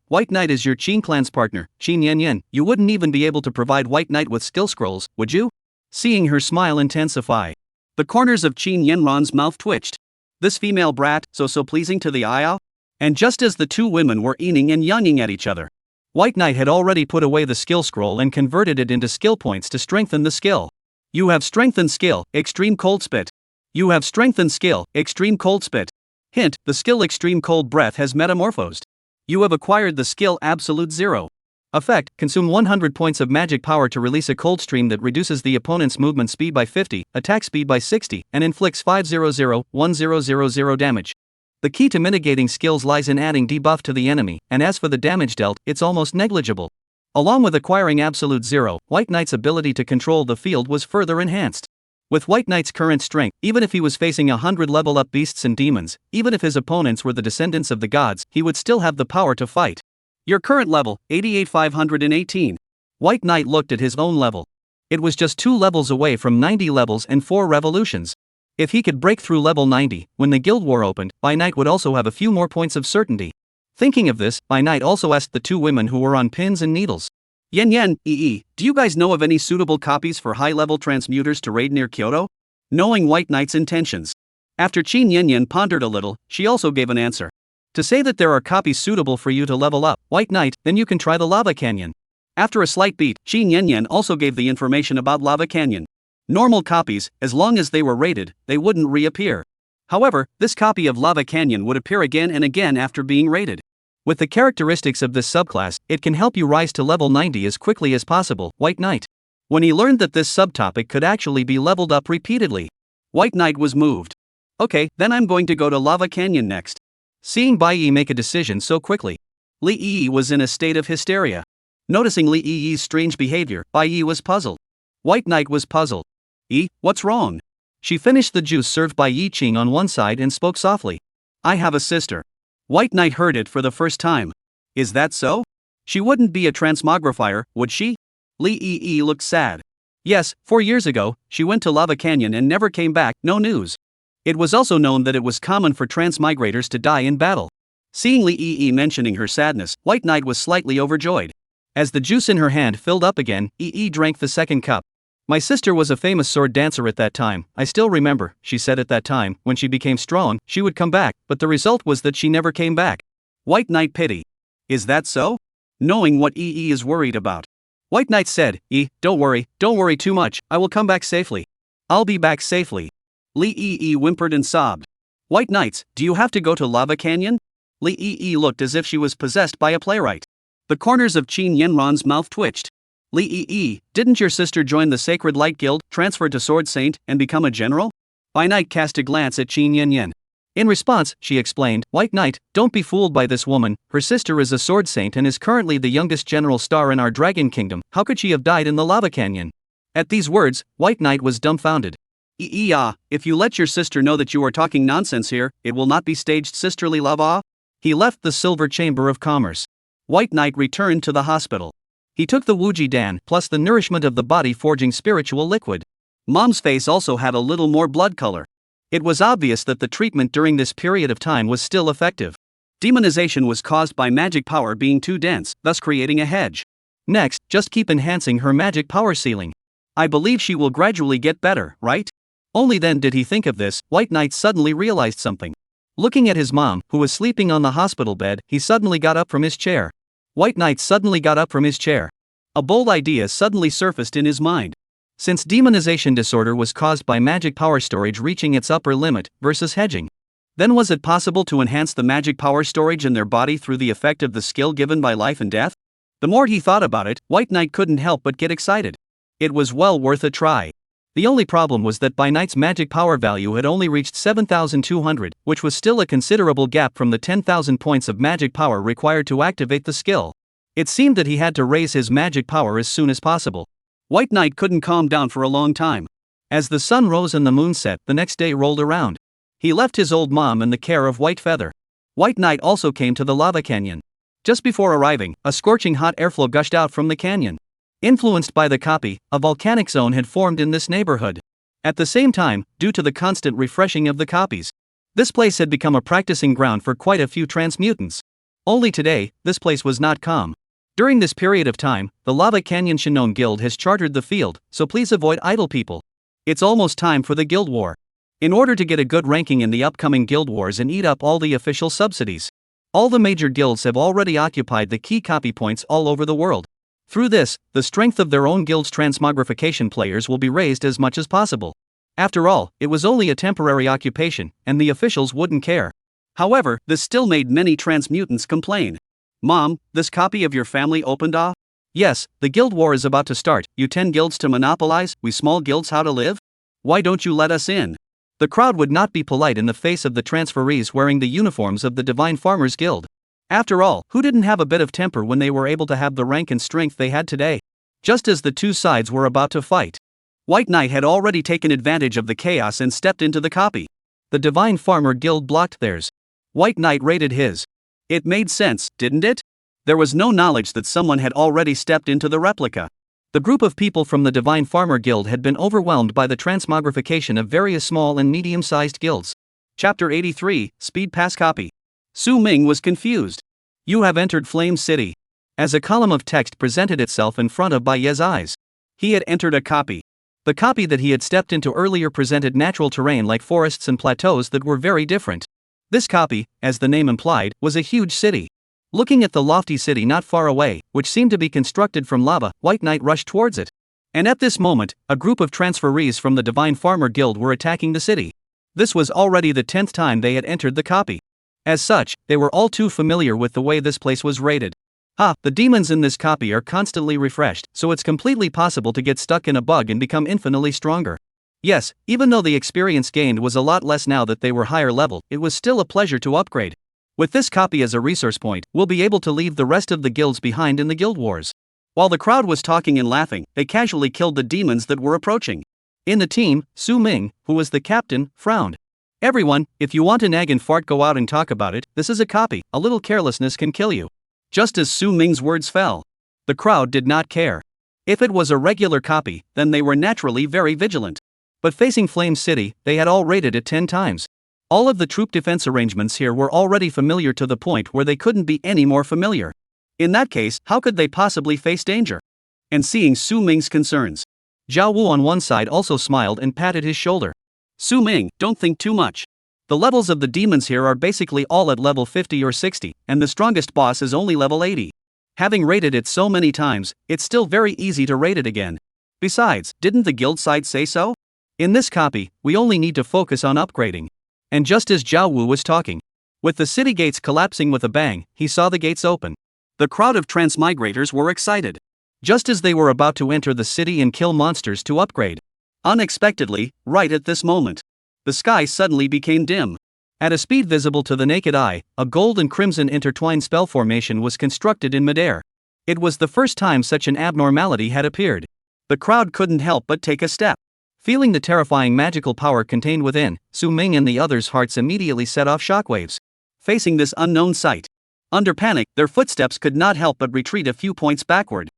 White Knight is your Qin clan's partner, Qin Yanyan, you wouldn't even be able to provide White Knight with skill scrolls, would you? Seeing her smile intensify, the corners of Qin Yanran's mouth twitched. This female brat, so pleasing to the eye? And just as the two women were eating and yawning at each other, White Knight had already put away the skill scroll and converted it into skill points to strengthen the skill. You have strengthened skill, Extreme Cold Spit. You have strengthened skill, Extreme Cold Spit. Hint, the skill Extreme Cold Breath has metamorphosed. You have acquired the skill Absolute Zero. Effect, consume 100 points of magic power to release a cold stream that reduces the opponent's movement speed by 50, attack speed by 60, and inflicts 500-1000 damage. The key to mitigating skills lies in adding debuff to the enemy, and as for the damage dealt, it's almost negligible. Along with acquiring Absolute Zero, White Knight's ability to control the field was further enhanced. With White Knight's current strength, even if he was facing 100 level-up beasts and demons, even if his opponents were the descendants of the gods, he would still have the power to fight. Your current level, 88,518. White Knight looked at his own level. It was just 2 levels away from 90 levels and 4 revolutions. If he could break through level 90, when the guild war opened, Bai Knight would also have a few more points of certainty. Thinking of this, Bai Knight also asked the two women who were on pins and needles. Yan, do you guys know of any suitable copies for high-level transmuters to raid near Kyoto? Knowing White Knight's intentions, after Qin Yanyan pondered a little, she also gave an answer. To say that there are copies suitable for you to level up, White Knight, then you can try the Lava Canyon. After a slight beat, Qin Yanyan also gave the information about Lava Canyon. Normal copies, as long as they were raided, they wouldn't reappear. However, this copy of Lava Canyon would appear again and again after being raided. With the characteristics of this subclass, it can help you rise to level 90 as quickly as possible, White Knight. When he learned that this subtopic could actually be leveled up repeatedly, White Knight was moved. Okay, then I'm going to go to Lava Canyon next. Seeing Bai Yi make a decision so quickly, Li Yi was in a state of hysteria. Noticing Li Yi's strange behavior, Bai Yi was puzzled. White Knight was puzzled. What's wrong? She finished the juice served by Yi Qing on one side and spoke softly. I have a sister. White Knight heard it for the first time. Is that so? She wouldn't be a transmogrifier, would she? Li Yi looked sad. Yes, 4 years ago, she went to Lava Canyon and never came back, no news. It was also known that it was common for transmigrators to die in battle. Seeing Lee mentioning her sadness, White Knight was slightly overjoyed. As the juice in her hand filled up again, drank the second cup. My sister was a famous sword dancer at that time, I still remember, she said at that time, when she became strong, she would come back, but the result was that she never came back. White Knight pity. Is that so? Knowing what is worried about. White Knight said, don't worry too much, I will come back safely. I'll be back safely. Lee whimpered and sobbed. White Knights, do you have to go to Lava Canyon? Lee looked as if she was possessed by a playwright. The corners of Qin Yenron's mouth twitched. Lee, didn't your sister join the Sacred Light Guild, transfer to Sword Saint, and become a general? By Night cast a glance at Qin Yen. In response, she explained, White Knight, don't be fooled by this woman, her sister is a Sword Saint and is currently the youngest general star in our Dragon Kingdom, how could she have died in the Lava Canyon? At these words, White Knight was dumbfounded. If you let your sister know that you are talking nonsense here, it will not be staged sisterly love. He left the Silver Chamber of Commerce. White Knight returned to the hospital. He took the Wuji Dan plus the nourishment of the body forging spiritual liquid. Mom's face also had a little more blood color. It was obvious that the treatment during this period of time was still effective. Demonization was caused by magic power being too dense, thus creating a hedge. Next, just keep enhancing her magic power ceiling. I believe she will gradually get better, right? Only then did he think of this. White Knight suddenly realized something. Looking at his mom, who was sleeping on the hospital bed, he suddenly got up from his chair. White Knight suddenly got up from his chair. A bold idea suddenly surfaced in his mind. Since demonization disorder was caused by magic power storage reaching its upper limit, versus hedging, then was it possible to enhance the magic power storage in their body through the effect of the skill given by life and death? The more he thought about it, White Knight couldn't help but get excited. It was well worth a try. The only problem was that by Knight's magic power value had only reached 7,200, which was still a considerable gap from the 10,000 points of magic power required to activate the skill. It seemed that he had to raise his magic power as soon as possible. White Knight couldn't calm down for a long time. As the sun rose and the moon set, the next day rolled around. He left his old mom in the care of White Feather. White Knight also came to the lava canyon. Just before arriving, a scorching hot airflow gushed out from the canyon. Influenced by the copy, a volcanic zone had formed in this neighborhood. At the same time, due to the constant refreshing of the copies, this place had become a practicing ground for quite a few transmutants. Only today, this place was not calm. During this period of time, the Lava Canyon Shinon Guild has chartered the field, so please avoid idle people. It's almost time for the guild war. In order to get a good ranking in the upcoming guild wars and eat up all the official subsidies, all the major guilds have already occupied the key copy points all over the world. Through this, the strength of their own guild's transmogrification players will be raised as much as possible. After all, it was only a temporary occupation, and the officials wouldn't care. However, this still made many transmutants complain. Mom, this copy of your family opened off? Yes, the guild war is about to start. You 10 guilds to monopolize, we small guilds how to live? Why don't you let us in? The crowd would not be polite in the face of the transferees wearing the uniforms of the Divine Farmers Guild. After all, who didn't have a bit of temper when they were able to have the rank and strength they had today? Just as the two sides were about to fight, White Knight had already taken advantage of the chaos and stepped into the copy. The Divine Farmer Guild blocked theirs. White Knight raided his. It made sense, didn't it? There was no knowledge that someone had already stepped into the replica. The group of people from the Divine Farmer Guild had been overwhelmed by the transmogrification of various small and medium-sized guilds. Chapter 83, Speed Pass Copy. Su Ming was confused. You have entered Flame City. As a column of text presented itself in front of Bai Ye's eyes. He had entered a copy. The copy that he had stepped into earlier presented natural terrain like forests and plateaus that were very different. This copy, as the name implied, was a huge city. Looking at the lofty city not far away, which seemed to be constructed from lava, White Knight rushed towards it. And at this moment, a group of transferees from the Divine Farmer Guild were attacking the city. This was already the 10th time they had entered the copy. As such, they were all too familiar with the way this place was raided. The demons in this copy are constantly refreshed, so it's completely possible to get stuck in a bug and become infinitely stronger. Yes, even though the experience gained was a lot less now that they were higher level, it was still a pleasure to upgrade. With this copy as a resource point, we'll be able to leave the rest of the guilds behind in the guild wars. While the crowd was talking and laughing, they casually killed the demons that were approaching. In the team, Su Ming, who was the captain, frowned. Everyone, if you want to nag and fart, go out and talk about it. This is a copy, a little carelessness can kill you. Just as Su Ming's words fell, the crowd did not care. If it was a regular copy, then they were naturally very vigilant. But facing Flame City, they had all raided it 10 times. All of the troop defense arrangements here were already familiar to the point where they couldn't be any more familiar. In that case, how could they possibly face danger? And seeing Su Ming's concerns, Zhao Wu on one side also smiled and patted his shoulder. Su Ming, don't think too much. The levels of the demons here are basically all at level 50 or 60, and the strongest boss is only level 80. Having raided it so many times, it's still very easy to raid it again. Besides, didn't the guild side say so? In this copy, we only need to focus on upgrading. And just as Zhao Wu was talking, with the city gates collapsing with a bang, he saw the gates open. The crowd of transmigrators were excited. Just as they were about to enter the city and kill monsters to upgrade. Unexpectedly, right at this moment, the sky suddenly became dim. At a speed visible to the naked eye, a gold and crimson intertwined spell formation was constructed in midair. It was the first time such an abnormality had appeared. The crowd couldn't help but take a step. Feeling the terrifying magical power contained within, Su Ming and the others' hearts immediately set off shockwaves. Facing this unknown sight, under panic, their footsteps could not help but retreat a few points backward.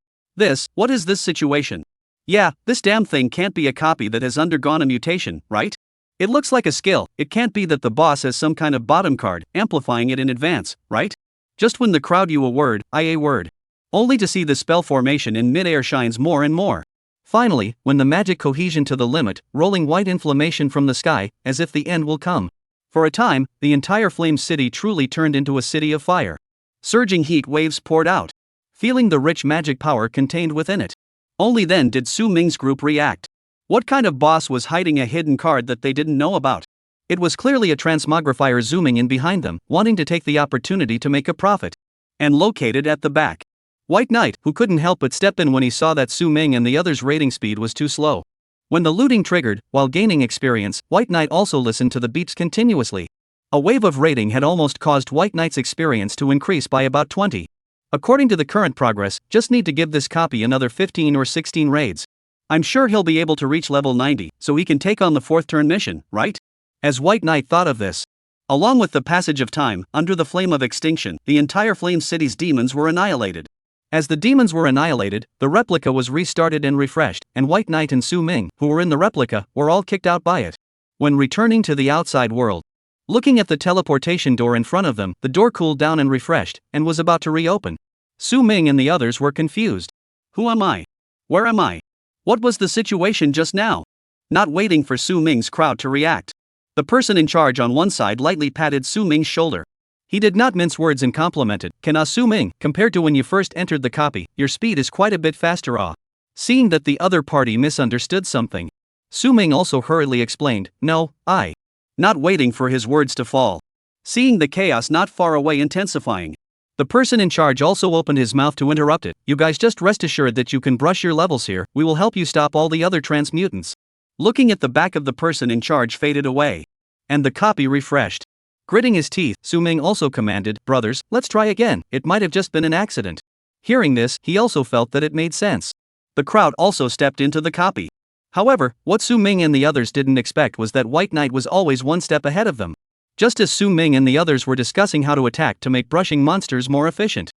What is this situation? Yeah, this damn thing can't be a copy that has undergone a mutation, right? It looks like a skill. It can't be that the boss has some kind of bottom card, amplifying it in advance, right? Just when the crowd you a word, I a word. Only to see the spell formation in midair shines more and more. Finally, when the magic cohesion to the limit, rolling white inflammation from the sky, as if the end will come. For a time, the entire Flame City truly turned into a city of fire. Surging heat waves poured out, feeling the rich magic power contained within it. Only then did Su Ming's group react. What kind of boss was hiding a hidden card that they didn't know about? It was clearly a transmogrifier zooming in behind them, wanting to take the opportunity to make a profit. And located at the back, White Knight, who couldn't help but step in when he saw that Su Ming and the others' raiding speed was too slow. When the looting triggered, while gaining experience, White Knight also listened to the beeps continuously. A wave of raiding had almost caused White Knight's experience to increase by about 20. According to the current progress, just need to give this copy another 15 or 16 raids. I'm sure he'll be able to reach level 90, so he can take on the 4th turn mission, right? As White Knight thought of this, along with the passage of time, under the flame of extinction, the entire Flame City's demons were annihilated. As the demons were annihilated, the replica was restarted and refreshed, and White Knight and Su Ming, who were in the replica, were all kicked out by it. When returning to the outside world, looking at the teleportation door in front of them, the door cooled down and refreshed, and was about to reopen. Su Ming and the others were confused. Who am I? Where am I? What was the situation just now? Not waiting for Su Ming's crowd to react, the person in charge on one side lightly patted Su Ming's shoulder. He did not mince words and complimented, Su Ming, compared to when you first entered the copy, your speed is quite a bit faster. Seeing that the other party misunderstood something, Su Ming also hurriedly explained, no, I. Not waiting for his words to fall. Seeing the chaos not far away intensifying, the person in charge also opened his mouth to interrupt it. You guys just rest assured that you can brush your levels here, we will help you stop all the other transmutants. Looking at the back of the person in charge faded away. And the copy refreshed. Gritting his teeth, Su Ming also commanded, brothers, let's try again, it might have just been an accident. Hearing this, he also felt that it made sense. The crowd also stepped into the copy. However, what Su Ming and the others didn't expect was that White Knight was always one step ahead of them. Just as Su Ming and the others were discussing how to attack to make brushing monsters more efficient.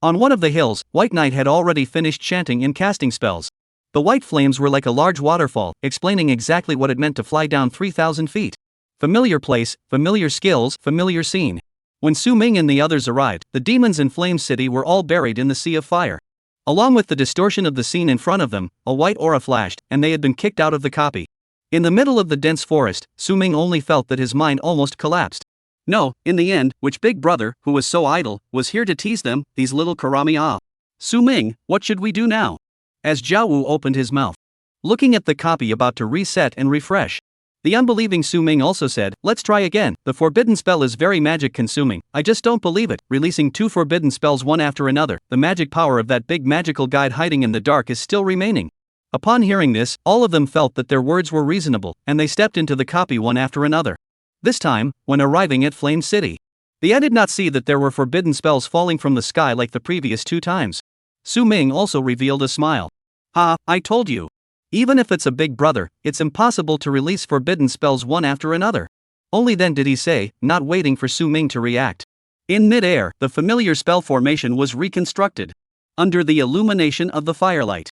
On one of the hills, White Knight had already finished chanting and casting spells. The white flames were like a large waterfall, explaining exactly what it meant to fly down 3,000 feet. Familiar place, familiar skills, familiar scene. When Su Ming and the others arrived, the demons in Flame City were all buried in the sea of fire. Along with the distortion of the scene in front of them, a white aura flashed, and they had been kicked out of the copy. In the middle of the dense forest, Su Ming only felt that his mind almost collapsed. No, in the end, which big brother, who was so idle, was here to tease them, these little karami. Su Ming, what should we do now? As Zhao Wu opened his mouth, looking at the copy about to reset and refresh, the unbelieving Su Ming also said, let's try again, the forbidden spell is very magic consuming, I just don't believe it, releasing 2 forbidden spells one after another, the magic power of that big magical guide hiding in the dark is still remaining. Upon hearing this, all of them felt that their words were reasonable, and they stepped into the copy one after another. This time, when arriving at Flame City, they did not see that there were forbidden spells falling from the sky like the previous 2 times. Su Ming also revealed a smile. I told you. Even if it's a big brother, it's impossible to release forbidden spells one after another. Only then did he say, not waiting for Su Ming to react. In mid-air, the familiar spell formation was reconstructed. Under the illumination of the firelight,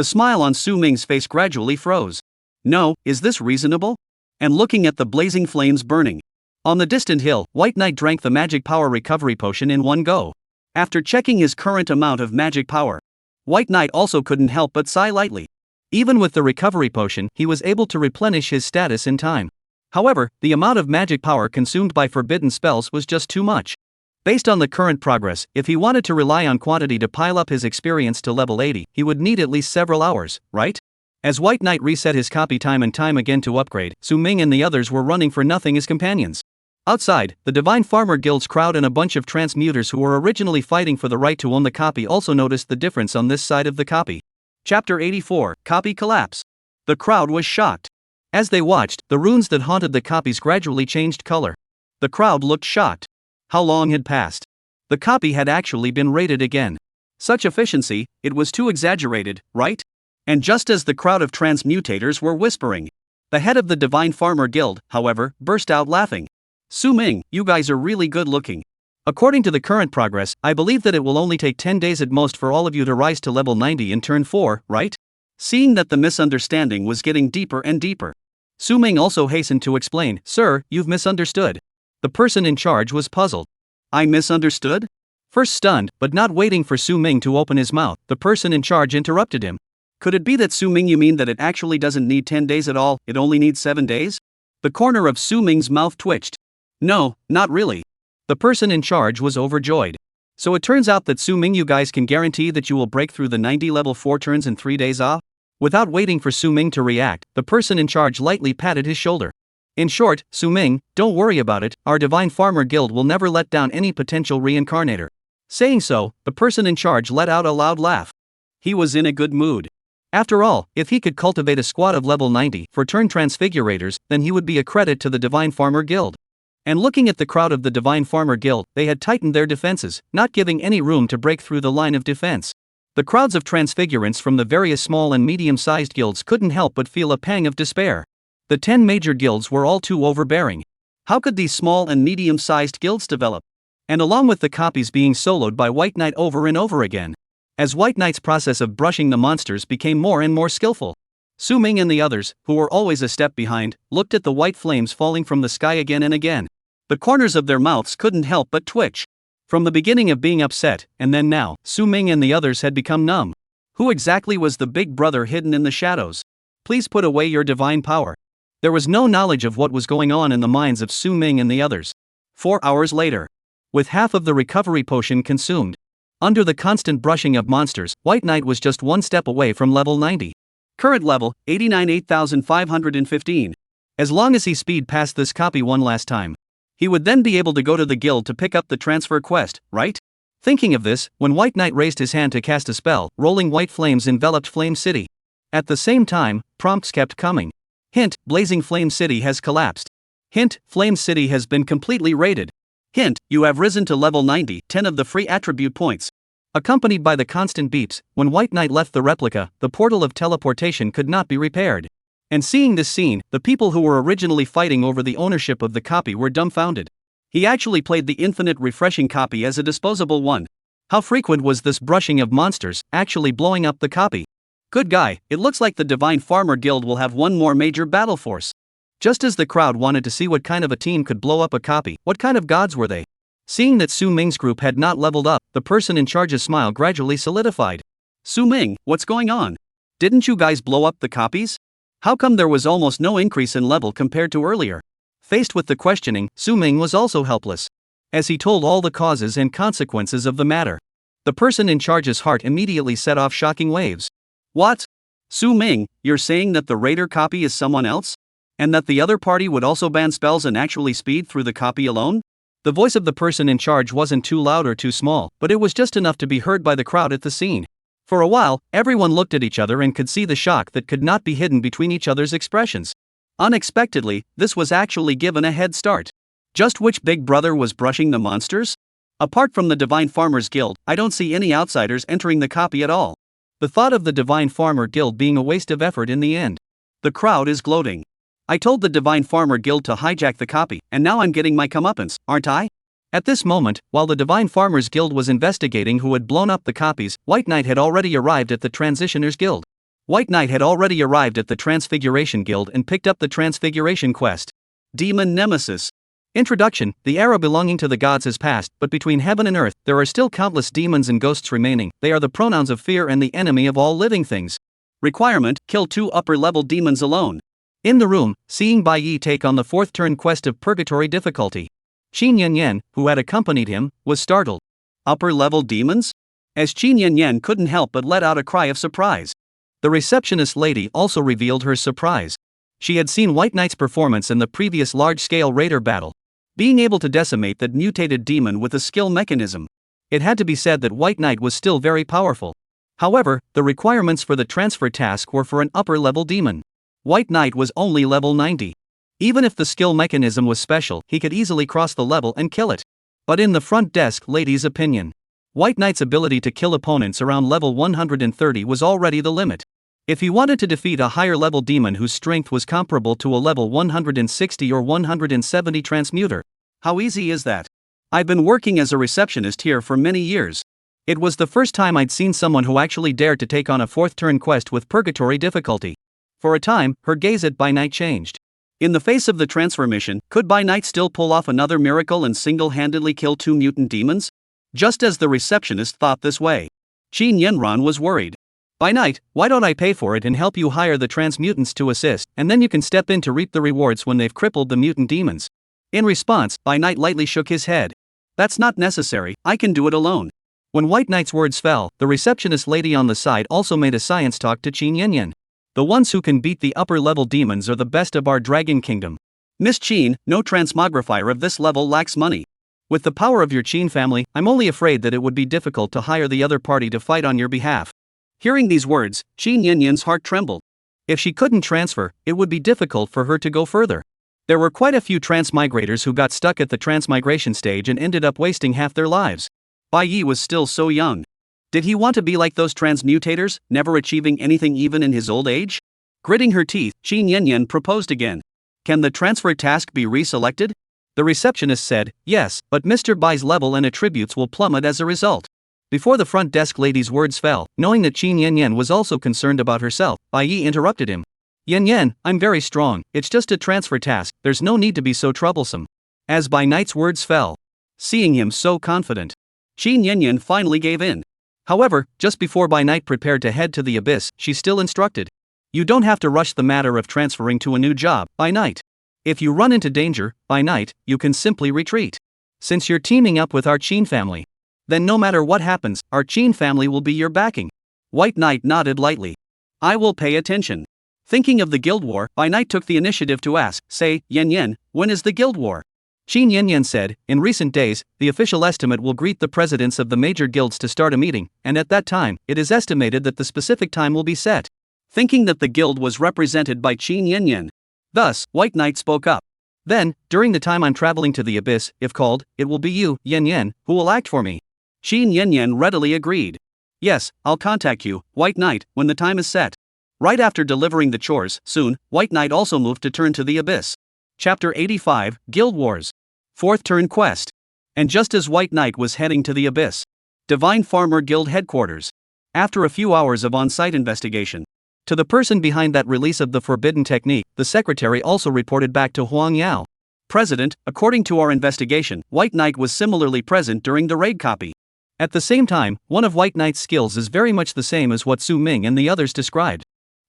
The smile on Su Ming's face gradually froze. No, is this reasonable? And looking at the blazing flames burning on the distant hill, White Knight drank the magic power recovery potion in one go. After checking his current amount of magic power, White Knight also couldn't help but sigh lightly. Even with the recovery potion, he was able to replenish his status in time. However, the amount of magic power consumed by forbidden spells was just too much. Based on the current progress, if he wanted to rely on quantity to pile up his experience to level 80, he would need at least several hours, right? As White Knight reset his copy time and time again to upgrade, Su Ming and the others were running for nothing as companions. Outside, the Divine Farmer Guild's crowd and a bunch of transmuters who were originally fighting for the right to own the copy also noticed the difference on this side of the copy. Chapter 84, Copy Collapse. The crowd was shocked. As they watched, the runes that haunted the copies gradually changed color. The crowd looked shocked. How long had passed? The copy had actually been rated again. Such efficiency, it was too exaggerated, right? And just as the crowd of transmutators were whispering, the head of the Divine Farmer Guild, however, burst out laughing. Su Ming, you guys are really good looking. According to the current progress, I believe that it will only take 10 days at most for all of you to rise to level 90 in turn 4, right? Seeing that the misunderstanding was getting deeper and deeper, Su Ming also hastened to explain, Sir, you've misunderstood. The person in charge was puzzled. I misunderstood? First stunned, but not waiting for Su Ming to open his mouth, the person in charge interrupted him. Could it be that Su Ming you mean that it actually doesn't need 10 days at all, it only needs 7 days? The corner of Su Ming's mouth twitched. No, not really. The person in charge was overjoyed. So it turns out that Su Ming you guys can guarantee that you will break through the 90 level 4 turns in 3 days off? Without waiting for Su Ming to react, the person in charge lightly patted his shoulder. In short, Su Ming, don't worry about it, our Divine Farmer Guild will never let down any potential reincarnator. Saying so, the person in charge let out a loud laugh. He was in a good mood. After all, if he could cultivate a squad of level 90 for turn transfigurators, then he would be a credit to the Divine Farmer Guild. And looking at the crowd of the Divine Farmer Guild, they had tightened their defenses, not giving any room to break through the line of defense. The crowds of transfigurants from the various small and medium-sized guilds couldn't help but feel a pang of despair. The 10 major guilds were all too overbearing. How could these small and medium-sized guilds develop? And along with the copies being soloed by White Knight over and over again. As White Knight's process of brushing the monsters became more and more skillful, Su Ming and the others, who were always a step behind, looked at the white flames falling from the sky again and again. The corners of their mouths couldn't help but twitch. From the beginning of being upset, and then now, Su Ming and the others had become numb. Who exactly was the big brother hidden in the shadows? Please put away your divine power. There was no knowledge of what was going on in the minds of Su Ming and the others. 4 hours later, with half of the recovery potion consumed, under the constant brushing of monsters, White Knight was just one step away from level 90. Current level, 89 8515. As long as he speed past this copy one last time, he would then be able to go to the guild to pick up the transfer quest, right? Thinking of this, when White Knight raised his hand to cast a spell, rolling white flames enveloped Flame City. At the same time, prompts kept coming. Hint, Blazing Flame City has collapsed. Hint, Flame City has been completely raided. Hint, you have risen to level 90, 10 of the free attribute points. Accompanied by the constant beeps, when White Knight left the replica, the portal of teleportation could not be repaired. And seeing this scene, the people who were originally fighting over the ownership of the copy were dumbfounded. He actually played the infinite refreshing copy as a disposable one. How frequent was this brushing of monsters, actually blowing up the copy? Good guy, it looks like the Divine Farmer Guild will have one more major battle force. Just as the crowd wanted to see what kind of a team could blow up a copy, what kind of gods were they? Seeing that Su Ming's group had not leveled up, the person in charge's smile gradually solidified. Su Ming, what's going on? Didn't you guys blow up the copies? How come there was almost no increase in level compared to earlier? Faced with the questioning, Su Ming was also helpless. As he told all the causes and consequences of the matter, the person in charge's heart immediately set off shocking waves. What? Su Ming, you're saying that the raider copy is someone else? And that the other party would also ban spells and actually speed through the copy alone? The voice of the person in charge wasn't too loud or too small, but it was just enough to be heard by the crowd at the scene. For a while, everyone looked at each other and could see the shock that could not be hidden between each other's expressions. Unexpectedly, this was actually given a head start. Just which big brother was brushing the monsters? Apart from the Divine Farmers Guild, I don't see any outsiders entering the copy at all. The thought of the Divine Farmer Guild being a waste of effort in the end. The crowd is gloating. I told the Divine Farmer Guild to hijack the copy, and now I'm getting my comeuppance, aren't I? At this moment, while the Divine Farmers Guild was investigating who had blown up the copies, White Knight had already arrived at the Transitioners Guild. White Knight had already arrived at the Transfiguration Guild and picked up the Transfiguration quest. Demon Nemesis. Introduction. The era belonging to the gods has passed, but between heaven and earth, there are still countless demons and ghosts remaining. They are the pronouns of fear and the enemy of all living things. Requirement: kill 2 upper-level demons alone. In the room, seeing Bai Yi take on the 4th turn quest of Purgatory difficulty, Qin Yanyan, who had accompanied him, was startled. Upper-level demons? As Qin Yanyan couldn't help but let out a cry of surprise. The receptionist lady also revealed her surprise. She had seen White Knight's performance in the previous large-scale raider battle, being able to decimate that mutated demon with a skill mechanism. It had to be said that White Knight was still very powerful. However, the requirements for the transfer task were for an upper-level demon. White Knight was only level 90. Even if the skill mechanism was special, he could easily cross the level and kill it. But in the front desk lady's opinion, White Knight's ability to kill opponents around level 130 was already the limit. If he wanted to defeat a higher-level demon whose strength was comparable to a level 160 or 170 transmuter, how easy is that? I've been working as a receptionist here for many years. It was the first time I'd seen someone who actually dared to take on a 4th turn quest with Purgatory difficulty. For a time, her gaze at Bai Knight changed. In the face of the transfer mission, could Bai Knight still pull off another miracle and single-handedly kill 2 mutant demons? Just as the receptionist thought this way, Qin Yanran was worried. Bai Knight, why don't I pay for it and help you hire the transmutants to assist, and then you can step in to reap the rewards when they've crippled the mutant demons? In response, Bai Knight lightly shook his head. That's not necessary, I can do it alone. When White Knight's words fell, the receptionist lady on the side also made a science talk to Qin Yanyan. The ones who can beat the upper-level demons are the best of our Dragon Kingdom. Miss Qin, no transmogrifier of this level lacks money. With the power of your Qin family, I'm only afraid that it would be difficult to hire the other party to fight on your behalf. Hearing these words, Qin Yanyan's heart trembled. If she couldn't transfer, it would be difficult for her to go further. There were quite a few transmigrators who got stuck at the transmigration stage and ended up wasting half their lives. Bai Yi was still so young. Did he want to be like those transmutators, never achieving anything even in his old age? Gritting her teeth, Qin Yanyan proposed again. Can the transfer task be reselected? The receptionist said, yes, but Mr. Bai's level and attributes will plummet as a result. Before the front desk lady's words fell, knowing that Qin Yanyan was also concerned about herself, Bai Yi interrupted him. Yanyan, I'm very strong, it's just a transfer task, there's no need to be so troublesome. As Bai Knight's words fell, seeing him so confident, Qin Yanyan finally gave in. However, just before Bai Knight prepared to head to the abyss, she still instructed. You don't have to rush the matter of transferring to a new job, Bai Knight. If you run into danger, Bai Knight, you can simply retreat. Since you're teaming up with our Qin family, then no matter what happens, our Qin family will be your backing. White Knight nodded lightly. I will pay attention. Thinking of the Guild War, Bai Knight took the initiative to ask, say, Yanyan, when is the Guild War? Qin Yanyan said, in recent days, the official estimate will greet the presidents of the major guilds to start a meeting, and at that time, it is estimated that the specific time will be set. Thinking that the guild was represented by Qin Yanyan. Thus, White Knight spoke up. Then, during the time I'm traveling to the abyss, if called, it will be you, Yanyan, who will act for me. Qin Yanyan readily agreed. Yes, I'll contact you, White Knight, when the time is set. Right after delivering the chores, soon, White Knight also moved to turn to the abyss. Chapter 85, Guild Wars. 4th turn quest. And just as White Knight was heading to the abyss, Divine Farmer Guild headquarters. After a few hours of on-site investigation, to the person behind that release of the forbidden technique, the secretary also reported back to Huang Yao. President, according to our investigation, White Knight was similarly present during the raid copy. At the same time, one of White Knight's skills is very much the same as what Su Ming and the others described.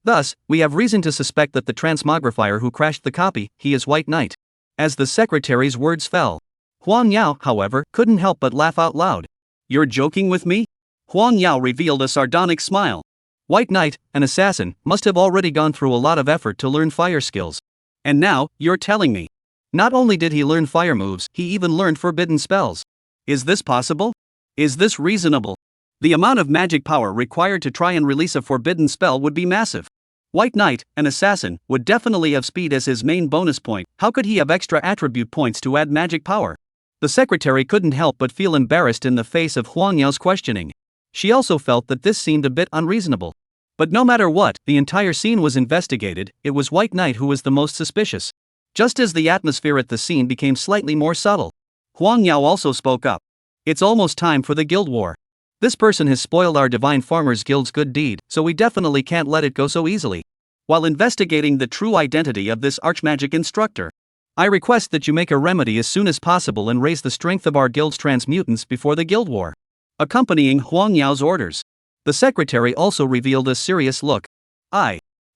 Thus, we have reason to suspect that the transmogrifier who crashed the copy, he is White Knight. As the secretary's words fell, Huang Yao, however, couldn't help but laugh out loud. You're joking with me? Huang Yao revealed a sardonic smile. White Knight, an assassin, must have already gone through a lot of effort to learn fire skills. And now, you're telling me. Not only did he learn fire moves, he even learned forbidden spells. Is this possible? Is this reasonable? The amount of magic power required to try and release a forbidden spell would be massive. White Knight, an assassin, would definitely have speed as his main bonus point. How could he have extra attribute points to add magic power? The secretary couldn't help but feel embarrassed in the face of Huang Yao's questioning. She also felt that this seemed a bit unreasonable. But no matter what, the entire scene was investigated, it was White Knight who was the most suspicious. Just as the atmosphere at the scene became slightly more subtle, Huang Yao also spoke up. It's almost time for the Guild War. This person has spoiled our Divine Farmers Guild's good deed, so we definitely can't let it go so easily. While investigating the true identity of this archmagic instructor, I request that you make a remedy as soon as possible and raise the strength of our guild's transmutants before the guild war. Accompanying Huang Yao's orders, the secretary also revealed a serious look.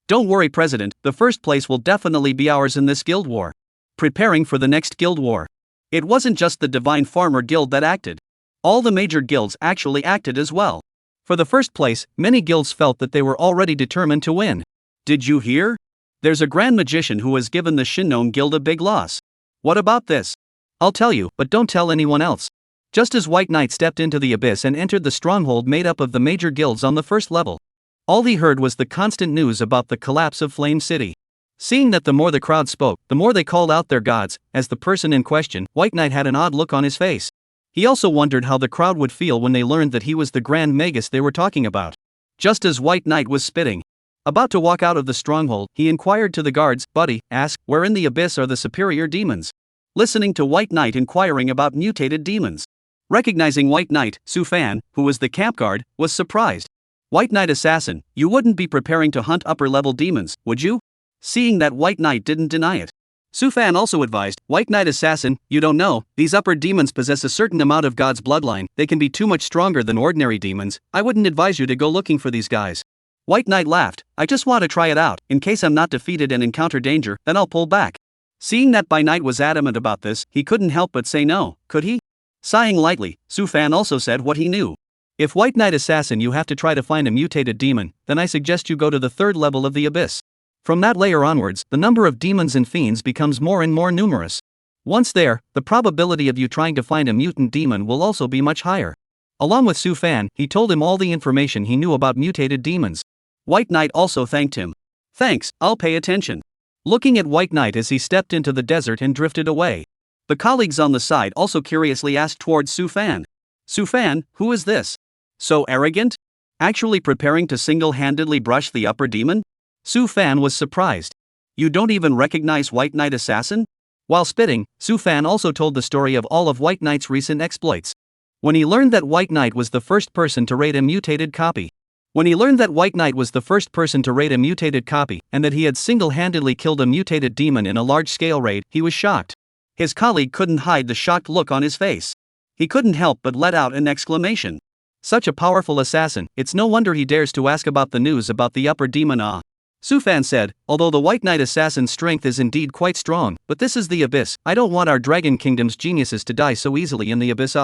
Don't worry, President, the first place will definitely be ours in this guild war. Preparing for the next guild war. It wasn't just the Divine Farmer Guild that acted. All the major guilds actually acted as well. For the first place, many guilds felt that they were already determined to win. Did you hear? There's a Grand Magician who has given the Shin'Nome Guild a big loss. What about this? I'll tell you, but don't tell anyone else. Just as White Knight stepped into the abyss and entered the stronghold made up of the major guilds on the first level, all he heard was the constant news about the collapse of Flame City. Seeing that the more the crowd spoke, the more they called out their gods, as the person in question, White Knight had an odd look on his face. He also wondered how the crowd would feel when they learned that he was the Grand Magus they were talking about. Just as White Knight was spitting, about to walk out of the stronghold, he inquired to the guards, "Buddy, ask, where in the abyss are the superior demons?" Listening to White Knight inquiring about mutated demons. Recognizing White Knight, Su Fan, who was the camp guard, was surprised. "White Knight Assassin, you wouldn't be preparing to hunt upper-level demons, would you?" Seeing that White Knight didn't deny it, Su Fan also advised, "White Knight Assassin, you don't know, these upper demons possess a certain amount of God's bloodline, they can be too much stronger than ordinary demons, I wouldn't advise you to go looking for these guys." White Knight laughed, "I just want to try it out, in case I'm not defeated and encounter danger, then I'll pull back." Seeing that By Knight was adamant about this, he couldn't help but say no, could he? Sighing lightly, Su Fan also said what he knew. "If White Knight Assassin you have to try to find a mutated demon, then I suggest you go to the third level of the abyss. From that layer onwards, the number of demons and fiends becomes more and more numerous. Once there, the probability of you trying to find a mutant demon will also be much higher." Along with Su Fan, he told him all the information he knew about mutated demons. White Knight also thanked him. "Thanks, I'll pay attention." Looking at White Knight as he stepped into the desert and drifted away, the colleagues on the side also curiously asked towards Su Fan. "Su Fan, who is this? So arrogant? Actually preparing to single-handedly brush the upper demon?" Su Fan was surprised. "You don't even recognize White Knight Assassin?" While spitting, Su Fan also told the story of all of White Knight's recent exploits. When he learned that White Knight was the first person to raid a mutated copy, and that he had single-handedly killed a mutated demon in a large-scale raid, he was shocked. His colleague couldn't hide the shocked look on his face. He couldn't help but let out an exclamation. Such a powerful assassin, it's no wonder he dares to ask about the news about the upper demon. Su Fan said, "Although the White Knight Assassin's strength is indeed quite strong, but this is the abyss, I don't want our Dragon Kingdom's geniuses to die so easily in the abyss."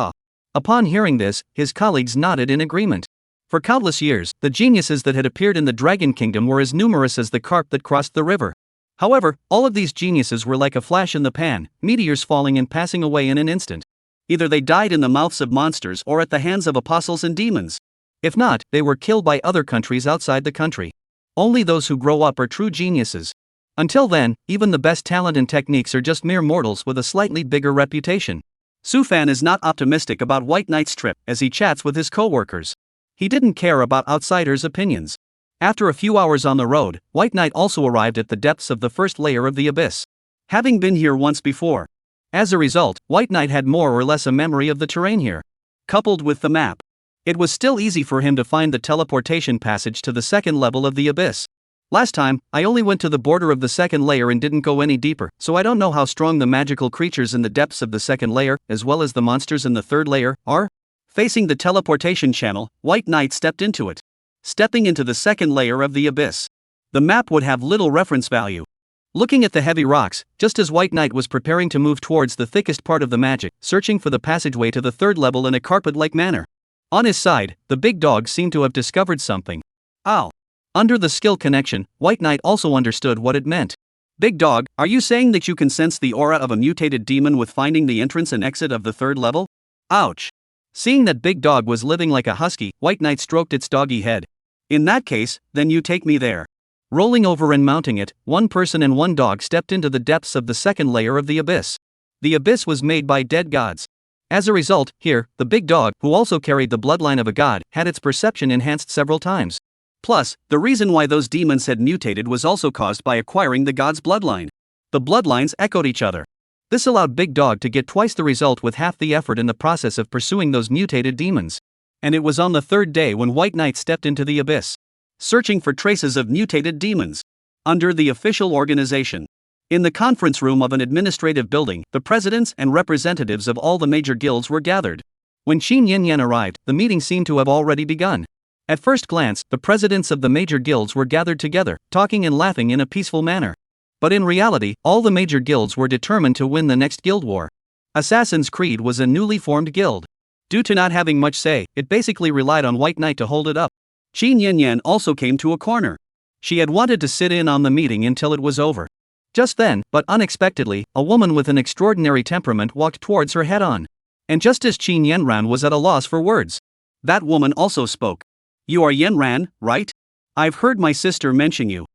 Upon hearing this, his colleagues nodded in agreement. For countless years, the geniuses that had appeared in the Dragon Kingdom were as numerous as the carp that crossed the river. However, all of these geniuses were like a flash in the pan, meteors falling and passing away in an instant. Either they died in the mouths of monsters or at the hands of apostles and demons. If not, they were killed by other countries outside the country. Only those who grow up are true geniuses. Until then, even the best talent and techniques are just mere mortals with a slightly bigger reputation. Su Fan is not optimistic about White Knight's trip as he chats with his co-workers. He didn't care about outsiders' opinions. After a few hours on the road, White Knight also arrived at the depths of the first layer of the abyss, having been here once before. As a result, White Knight had more or less a memory of the terrain here. Coupled with the map, it was still easy for him to find the teleportation passage to the second level of the abyss. "Last time, I only went to the border of the second layer and didn't go any deeper, so I don't know how strong the magical creatures in the depths of the second layer, as well as the monsters in the third layer, are." Facing the teleportation channel, White Knight stepped into it. Stepping into the second layer of the abyss, the map would have little reference value. Looking at the heavy rocks, just as White Knight was preparing to move towards the thickest part of the magic, searching for the passageway to the third level in a carpet-like manner. On his side, the big dog seemed to have discovered something. Ow! Under the skill connection, White Knight also understood what it meant. "Big dog, are you saying that you can sense the aura of a mutated demon with finding the entrance and exit of the third level?" Ouch! Seeing that Big Dog was living like a husky, White Knight stroked its doggy head. "In that case, then you take me there." Rolling over and mounting it, one person and one dog stepped into the depths of the second layer of the abyss. The abyss was made by dead gods. As a result, here, the big dog, who also carried the bloodline of a god, had its perception enhanced several times. Plus, the reason why those demons had mutated was also caused by acquiring the god's bloodline. The bloodlines echoed each other. This allowed Big Dog to get twice the result with half the effort in the process of pursuing those mutated demons. And it was on the third day when White Knight stepped into the abyss, searching for traces of mutated demons. Under the official organization. In the conference room of an administrative building, the presidents and representatives of all the major guilds were gathered. When Qin Yanyan arrived, the meeting seemed to have already begun. At first glance, the presidents of the major guilds were gathered together, talking and laughing in a peaceful manner. But in reality, all the major guilds were determined to win the next guild war. Assassin's Creed was a newly formed guild. Due to not having much say, it basically relied on White Knight to hold it up. Qin Yanyan also came to a corner. She had wanted to sit in on the meeting until it was over. Just then, but unexpectedly, a woman with an extraordinary temperament walked towards her head-on. And just as Qin Yanran was at a loss for words, that woman also spoke. "You are Yanran, right? I've heard my sister mention you."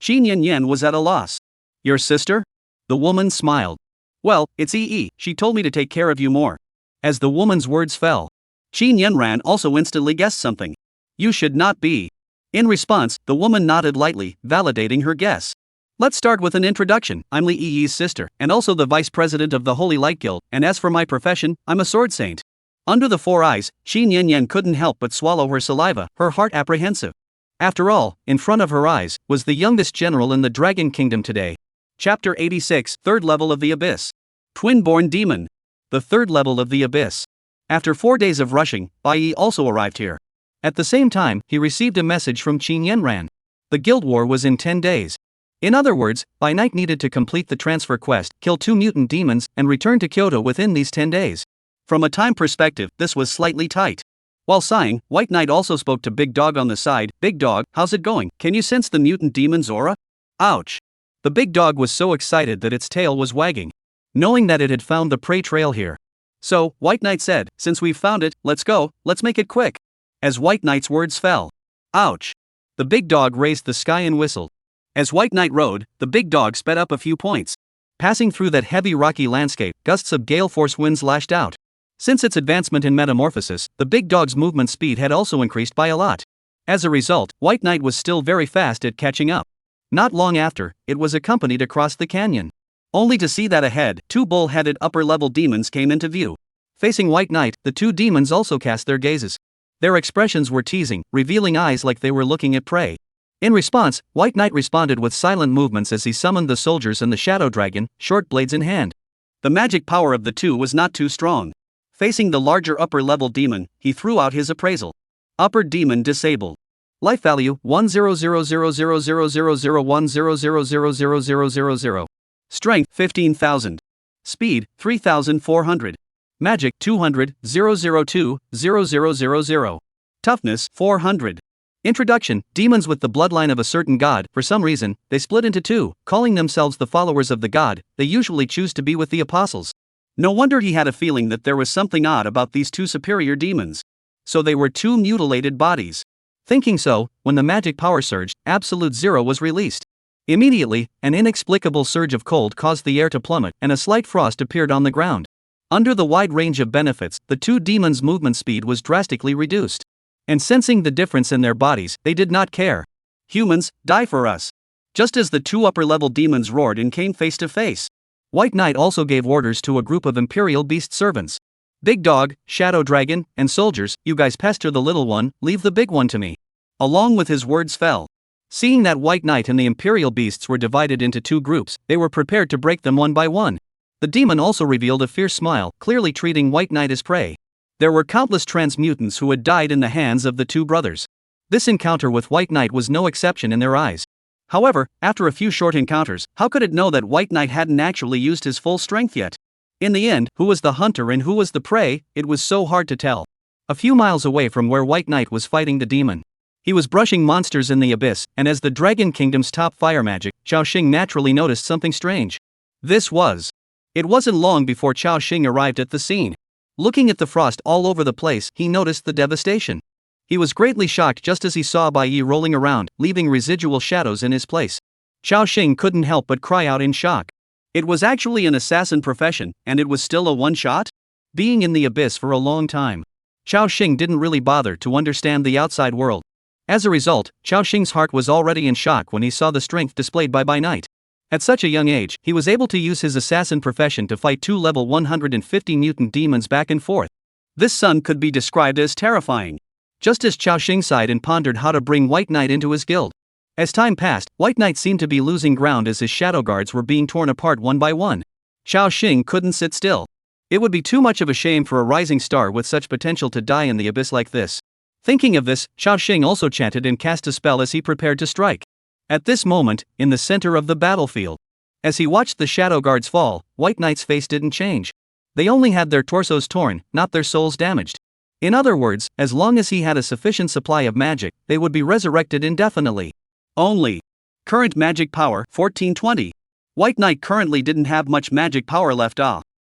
Qin Yanyan was at a loss. "Your sister?" The woman smiled. "Well, it's Yi. She told me to take care of you more." As the woman's words fell, Qin Yanran also instantly guessed something. "You should not be." In response, the woman nodded lightly, validating her guess. "Let's start with an introduction. I'm Li Yi's sister, and also the vice president of the Holy Light Guild, and as for my profession, I'm a sword saint." Under the four eyes, Qin Yanyan couldn't help but swallow her saliva, her heart apprehensive. After all, in front of her eyes, was the youngest general in the Dragon Kingdom today. Chapter 86, Third Level of the Abyss. Twin-born Demon. The third level of the Abyss. After 4 days of rushing, Bai Yi also arrived here. At the same time, he received a message from Qin Yanran. The guild war was in 10 days. In other words, Bai Knight needed to complete the transfer quest, kill 2 mutant demons, and return to Kyoto within these 10 days. From a time perspective, this was slightly tight. While sighing, White Knight also spoke to Big Dog on the side. "Big Dog, how's it going? Can you sense the mutant demon's aura?" Ouch. The big dog was so excited that its tail was wagging, knowing that it had found the prey trail here. So, White Knight said, "Since we've found it, let's go, let's make it quick." As White Knight's words fell. Ouch. The big dog raised the sky and whistled. As White Knight rode, the big dog sped up a few points. Passing through that heavy rocky landscape, gusts of gale force winds lashed out. Since its advancement in metamorphosis, the big dog's movement speed had also increased by a lot. As a result, White Knight was still very fast at catching up. Not long after, it was accompanied across the canyon. Only to see that ahead, 2 bull-headed upper-level demons came into view. Facing White Knight, the 2 demons also cast their gazes. Their expressions were teasing, revealing eyes like they were looking at prey. In response, White Knight responded with silent movements as he summoned the soldiers and the shadow dragon, short blades in hand. The magic power of the 2 was not too strong. Facing the larger upper-level demon, he threw out his appraisal. Upper demon disabled. Life value 10000001000000000. Strength 15,000. Speed 3,400. Magic 200 002 0000. Toughness 400. Introduction: demons with the bloodline of a certain god. For some reason, they split into 2, calling themselves the followers of the god. They usually choose to be with the apostles. No wonder he had a feeling that there was something odd about these 2 superior demons. So they were 2 mutilated bodies. Thinking so, when the magic power surged, Absolute Zero was released. Immediately, an inexplicable surge of cold caused the air to plummet, and a slight frost appeared on the ground. Under the wide range of benefits, the 2 demons' movement speed was drastically reduced. And sensing the difference in their bodies, they did not care. "Humans, die for us." Just as the 2 upper-level demons roared and came face to face, White Knight also gave orders to a group of Imperial Beast servants. "Big Dog, Shadow Dragon, and soldiers, you guys pester the little one, leave the big one to me." Along with his words fell. Seeing that White Knight and the Imperial Beasts were divided into 2 groups, they were prepared to break them one by one. The demon also revealed a fierce smile, clearly treating White Knight as prey. There were countless transmutants who had died in the hands of the 2 brothers. This encounter with White Knight was no exception in their eyes. However, after a few short encounters, how could it know that White Knight hadn't actually used his full strength yet? In the end, who was the hunter and who was the prey, it was so hard to tell. A few miles away from where White Knight was fighting the demon, he was brushing monsters in the abyss, and as the Dragon Kingdom's top fire magic, Chao Xing naturally noticed something strange. It wasn't long before Chao Xing arrived at the scene. Looking at the frost all over the place, he noticed the devastation. He was greatly shocked just as he saw Bai Yi rolling around, leaving residual shadows in his place. Chao Xing couldn't help but cry out in shock. It was actually an assassin profession, and it was still a one-shot? Being in the abyss for a long time, Chao Xing didn't really bother to understand the outside world. As a result, Chao Xing's heart was already in shock when he saw the strength displayed by Bai Knight. At such a young age, he was able to use his assassin profession to fight 2 level 150 mutant demons back and forth. This son could be described as terrifying. just as Xiao Xing sighed and pondered how to bring White Knight into his guild. As time passed, White Knight seemed to be losing ground as his shadow guards were being torn apart one by one. Xiao Xing couldn't sit still. It would be too much of a shame for a rising star with such potential to die in the abyss like this. Thinking of this, Xiao Xing also chanted and cast a spell as he prepared to strike. At this moment, in the center of the battlefield, as he watched the shadow guards fall, White Knight's face didn't change. They only had their torsos torn, not their souls damaged. In other words, as long as he had a sufficient supply of magic, they would be resurrected indefinitely. Only. Current magic power 1420. White Knight currently didn't have much magic power left.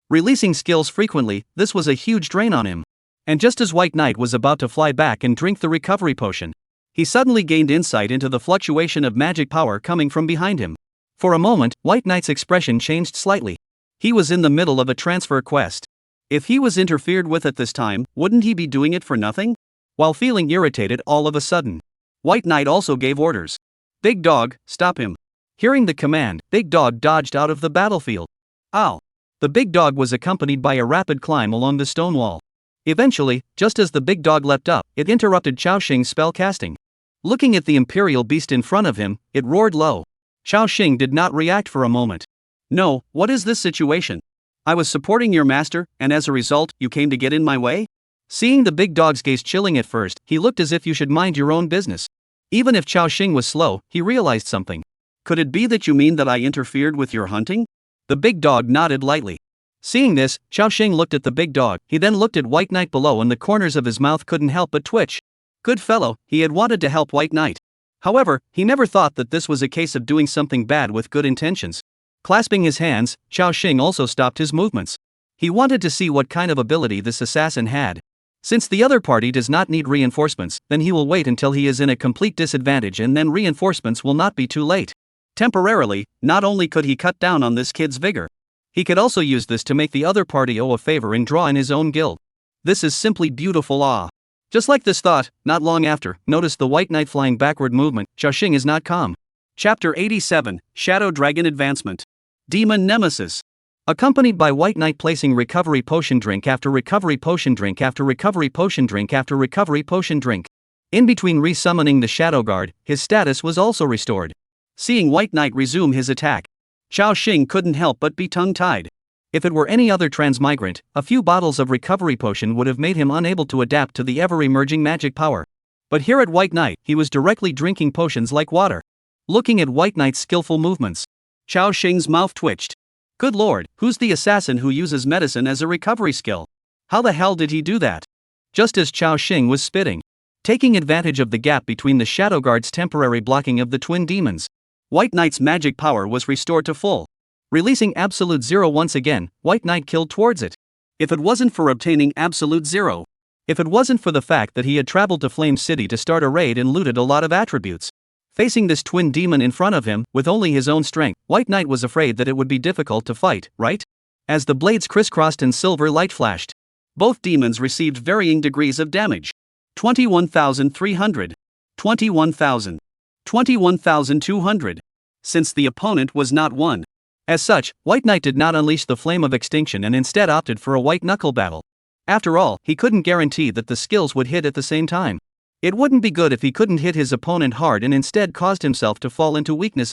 Releasing skills frequently, this was a huge drain on him. And just as White Knight was about to fly back and drink the recovery potion, he suddenly gained insight into the fluctuation of magic power coming from behind him. For a moment, White Knight's expression changed slightly. He was in the middle of a transfer quest. If he was interfered with at this time, wouldn't he be doing it for nothing? While feeling irritated all of a sudden, White Knight also gave orders. Big Dog, stop him. Hearing the command, Big Dog dodged out of the battlefield. Ow! The Big Dog was accompanied by a rapid climb along the stone wall. Eventually, just as the Big Dog leapt up, it interrupted Xiao Xing's spell casting. Looking at the imperial beast in front of him, it roared low. Xiao Xing did not react for a moment. No, what is this situation? I was supporting your master, and as a result, you came to get in my way? Seeing the Big Dog's gaze chilling at first, he looked as if you should mind your own business. Even if Xiao Xing was slow, he realized something. Could it be that you mean that I interfered with your hunting? The Big Dog nodded lightly. Seeing this, Xiao Xing looked at the Big Dog. He then looked at White Knight below, and the corners of his mouth couldn't help but twitch. Good fellow, he had wanted to help White Knight. However, he never thought that this was a case of doing something bad with good intentions. Clasping his hands, Xiao Xing also stopped his movements. He wanted to see what kind of ability this assassin had. Since the other party does not need reinforcements, then he will wait until he is in a complete disadvantage, and then reinforcements will not be too late. Temporarily, not only could he cut down on this kid's vigor, he could also use this to make the other party owe a favor and draw in his own guild. This is simply beautiful. Just like this thought, not long after, notice the White Knight flying backward movement. Xiao Xing is not calm. Chapter 87, Shadow Dragon Advancement. Demon Nemesis. Accompanied by White Knight placing recovery potion drink after recovery potion drink after recovery potion drink after recovery potion drink. In between resummoning the Shadow Guard, his status was also restored. Seeing White Knight resume his attack, Xiao Xing couldn't help but be tongue-tied. If it were any other transmigrant, a few bottles of recovery potion would have made him unable to adapt to the ever-emerging magic power. But here at White Knight, he was directly drinking potions like water. Looking at White Knight's skillful movements, Xiao Xing's mouth twitched. Good lord, who's the assassin who uses medicine as a recovery skill? How the hell did he do that? Just as Xiao Xing was spitting, taking advantage of the gap between the Shadow Guard's temporary blocking of the twin demons, White Knight's magic power was restored to full. Releasing Absolute Zero once again, White Knight killed towards it. If it wasn't for obtaining Absolute Zero, if it wasn't for the fact that he had traveled to Flame City to start a raid and looted a lot of attributes, facing this twin demon in front of him, with only his own strength, White Knight was afraid that it would be difficult to fight, right? As the blades crisscrossed and silver light flashed, both demons received varying degrees of damage. 21,300. 21,000. 21,200. Since the opponent was not one. As such, White Knight did not unleash the flame of extinction and instead opted for a white knuckle battle. After all, he couldn't guarantee that the skills would hit at the same time. It wouldn't be good if he couldn't hit his opponent hard and instead caused himself to fall into weakness.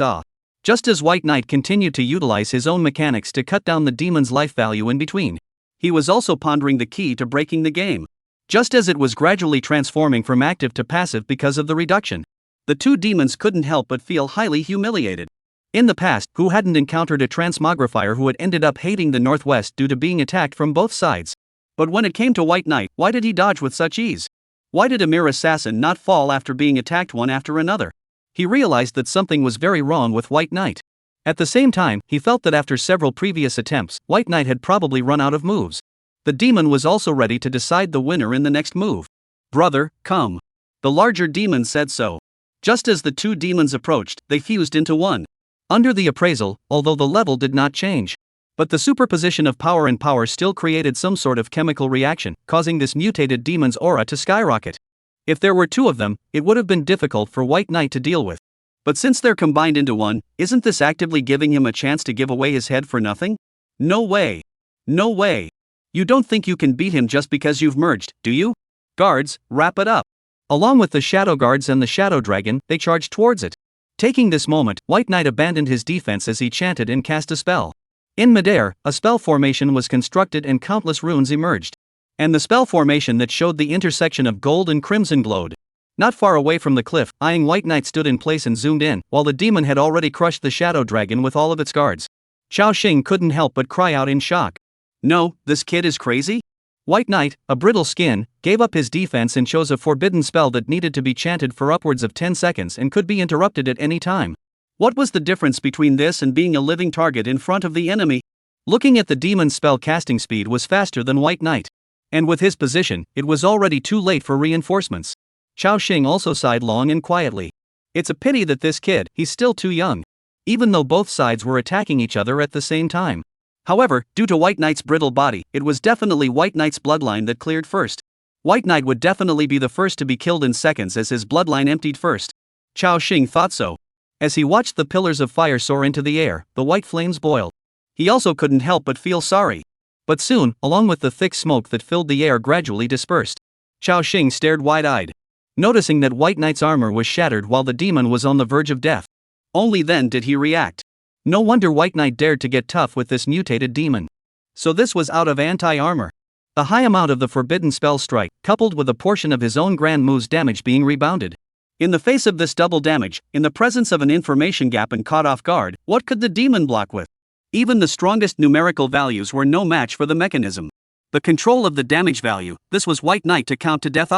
Just as White Knight continued to utilize his own mechanics to cut down the demon's life value in between, he was also pondering the key to breaking the game. Just as it was gradually transforming from active to passive because of the reduction, the two demons couldn't help but feel highly humiliated. In the past, who hadn't encountered a transmogrifier who had ended up hating the Northwest due to being attacked from both sides? But when it came to White Knight, why did he dodge with such ease? Why did a mere assassin not fall after being attacked one after another? He realized that something was very wrong with White Knight. At the same time, he felt that after several previous attempts, White Knight had probably run out of moves. The demon was also ready to decide the winner in the next move. Brother, come. The larger demon said so. Just as the two demons approached, they fused into one. Under the appraisal, although the level did not change, but the superposition of power and power still created some sort of chemical reaction, causing this mutated demon's aura to skyrocket. If there were two of them, it would have been difficult for White Knight to deal with. But since they're combined into one, isn't this actively giving him a chance to give away his head for nothing? No way. No way. You don't think you can beat him just because you've merged, do you? Guards, wrap it up. Along with the shadow guards and the shadow dragon, they charged towards it. Taking this moment, White Knight abandoned his defense as he chanted and cast a spell. In midair, a spell formation was constructed and countless runes emerged. And the spell formation that showed the intersection of gold and crimson glowed. Not far away from the cliff, eyeing White Knight stood in place and zoomed in, while the demon had already crushed the shadow dragon with all of its guards. Chao Xing couldn't help but cry out in shock. No, this kid is crazy? White Knight, a brittle skin, gave up his defense and chose a forbidden spell that needed to be chanted for upwards of 10 seconds and could be interrupted at any time. What was the difference between this and being a living target in front of the enemy? Looking at the demon's spell casting speed was faster than White Knight. And with his position, it was already too late for reinforcements. Chao Xing also sighed long and quietly. It's a pity that this kid, he's still too young. Even though both sides were attacking each other at the same time. However, due to White Knight's brittle body, it was definitely White Knight's bloodline that cleared first. White Knight would definitely be the first to be killed in seconds as his bloodline emptied first. Chao Xing thought so. As he watched the pillars of fire soar into the air, the white flames boiled. He also couldn't help but feel sorry. But soon, along with the thick smoke that filled the air gradually dispersed. Chao Xing stared wide-eyed. Noticing that White Knight's armor was shattered while the demon was on the verge of death. Only then did he react. No wonder White Knight dared to get tough with this mutated demon. So this was out of anti-armor. A high amount of the forbidden spell strike, coupled with a portion of his own grand move's damage being rebounded. In the face of this double damage, in the presence of an information gap and caught off guard, what could the demon block with? Even the strongest numerical values were no match for the mechanism. The control of the damage value, this was White Knight to count to death.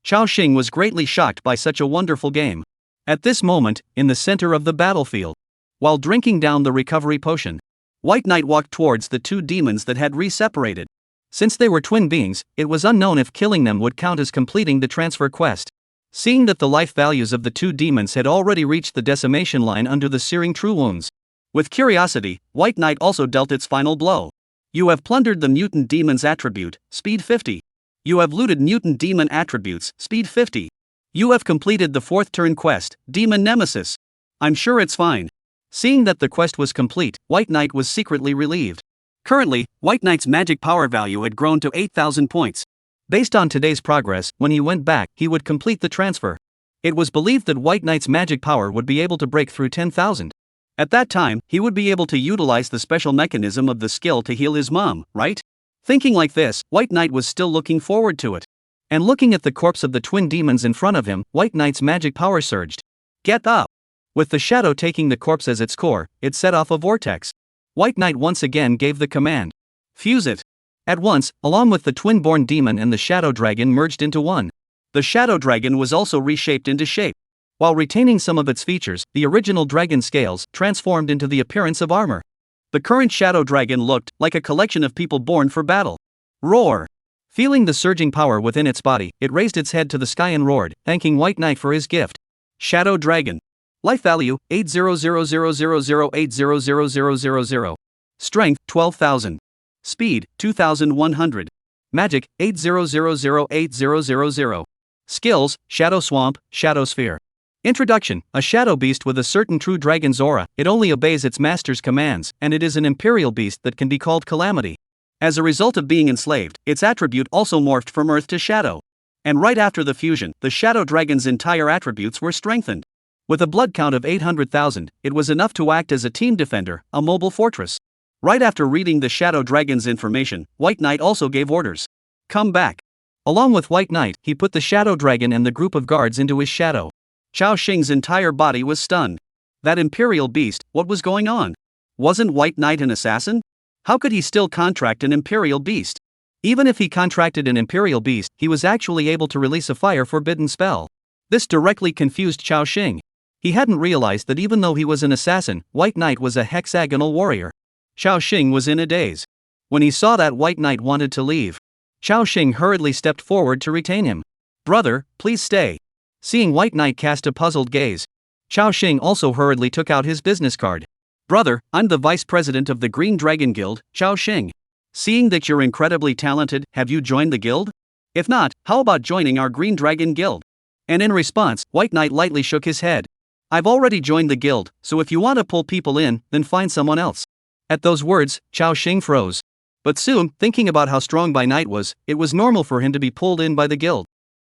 Chao Xing was greatly shocked by such a wonderful game. At this moment, in the center of the battlefield, while drinking down the recovery potion, White Knight walked towards the two demons that had re-separated. Since they were twin beings, it was unknown if killing them would count as completing the transfer quest. Seeing that the life values of the two demons had already reached the decimation line under the searing true wounds. With curiosity, White Knight also dealt its final blow. You have plundered the mutant demon's attribute, speed 50. You have looted mutant demon attributes, speed 50. You have completed the 4th turn quest, Demon Nemesis. I'm sure it's fine. Seeing that the quest was complete, White Knight was secretly relieved. Currently, White Knight's magic power value had grown to 8,000 points. Based on today's progress, when he went back, he would complete the transfer. It was believed that White Knight's magic power would be able to break through 10,000. At that time, he would be able to utilize the special mechanism of the skill to heal his mom, right? Thinking like this, White Knight was still looking forward to it. And looking at the corpse of the twin demons in front of him, White Knight's magic power surged. Get up! With the shadow taking the corpse as its core, it set off a vortex. White Knight once again gave the command. Fuse it. At once, along with the twin-born demon and the shadow dragon merged into one. The shadow dragon was also reshaped into shape. While retaining some of its features, the original dragon scales transformed into the appearance of armor. The current shadow dragon looked like a collection of people born for battle. Roar! Feeling the surging power within its body, it raised its head to the sky and roared, thanking White Knight for his gift. Shadow Dragon. Life value, 8000008000000. Strength, 12,000. Speed, 2,100. Magic, 800080000. Skills, Shadow Swamp, Shadow Sphere. Introduction: a shadow beast with a certain true dragon's aura, it only obeys its master's commands, and it is an imperial beast that can be called Calamity. As a result of being enslaved, its attribute also morphed from Earth to Shadow. And right after the fusion, the Shadow Dragon's entire attributes were strengthened. With a blood count of 800,000, it was enough to act as a team defender, a mobile fortress. Right after reading the Shadow Dragon's information, White Knight also gave orders. Come back. Along with White Knight, he put the Shadow Dragon and the group of guards into his shadow. Chao Xing's entire body was stunned. That imperial beast, what was going on? Wasn't White Knight an assassin? How could he still contract an imperial beast? Even if he contracted an imperial beast, he was actually able to release a fire-forbidden spell. This directly confused Chao Xing. He hadn't realized that even though he was an assassin, White Knight was a hexagonal warrior. Chao Xing was in a daze. When he saw that White Knight wanted to leave, Chao Xing hurriedly stepped forward to retain him. Brother, please stay. Seeing White Knight cast a puzzled gaze, Chao Xing also hurriedly took out his business card. Brother, I'm the vice president of the Green Dragon Guild, Chao Xing. Seeing that you're incredibly talented, have you joined the guild? If not, how about joining our Green Dragon Guild? And in response, White Knight lightly shook his head. I've already joined the guild, so if you want to pull people in, then find someone else. At those words, Chao Xing froze. But soon, thinking about how strong By Night was, it was normal for him to be pulled in by the guild.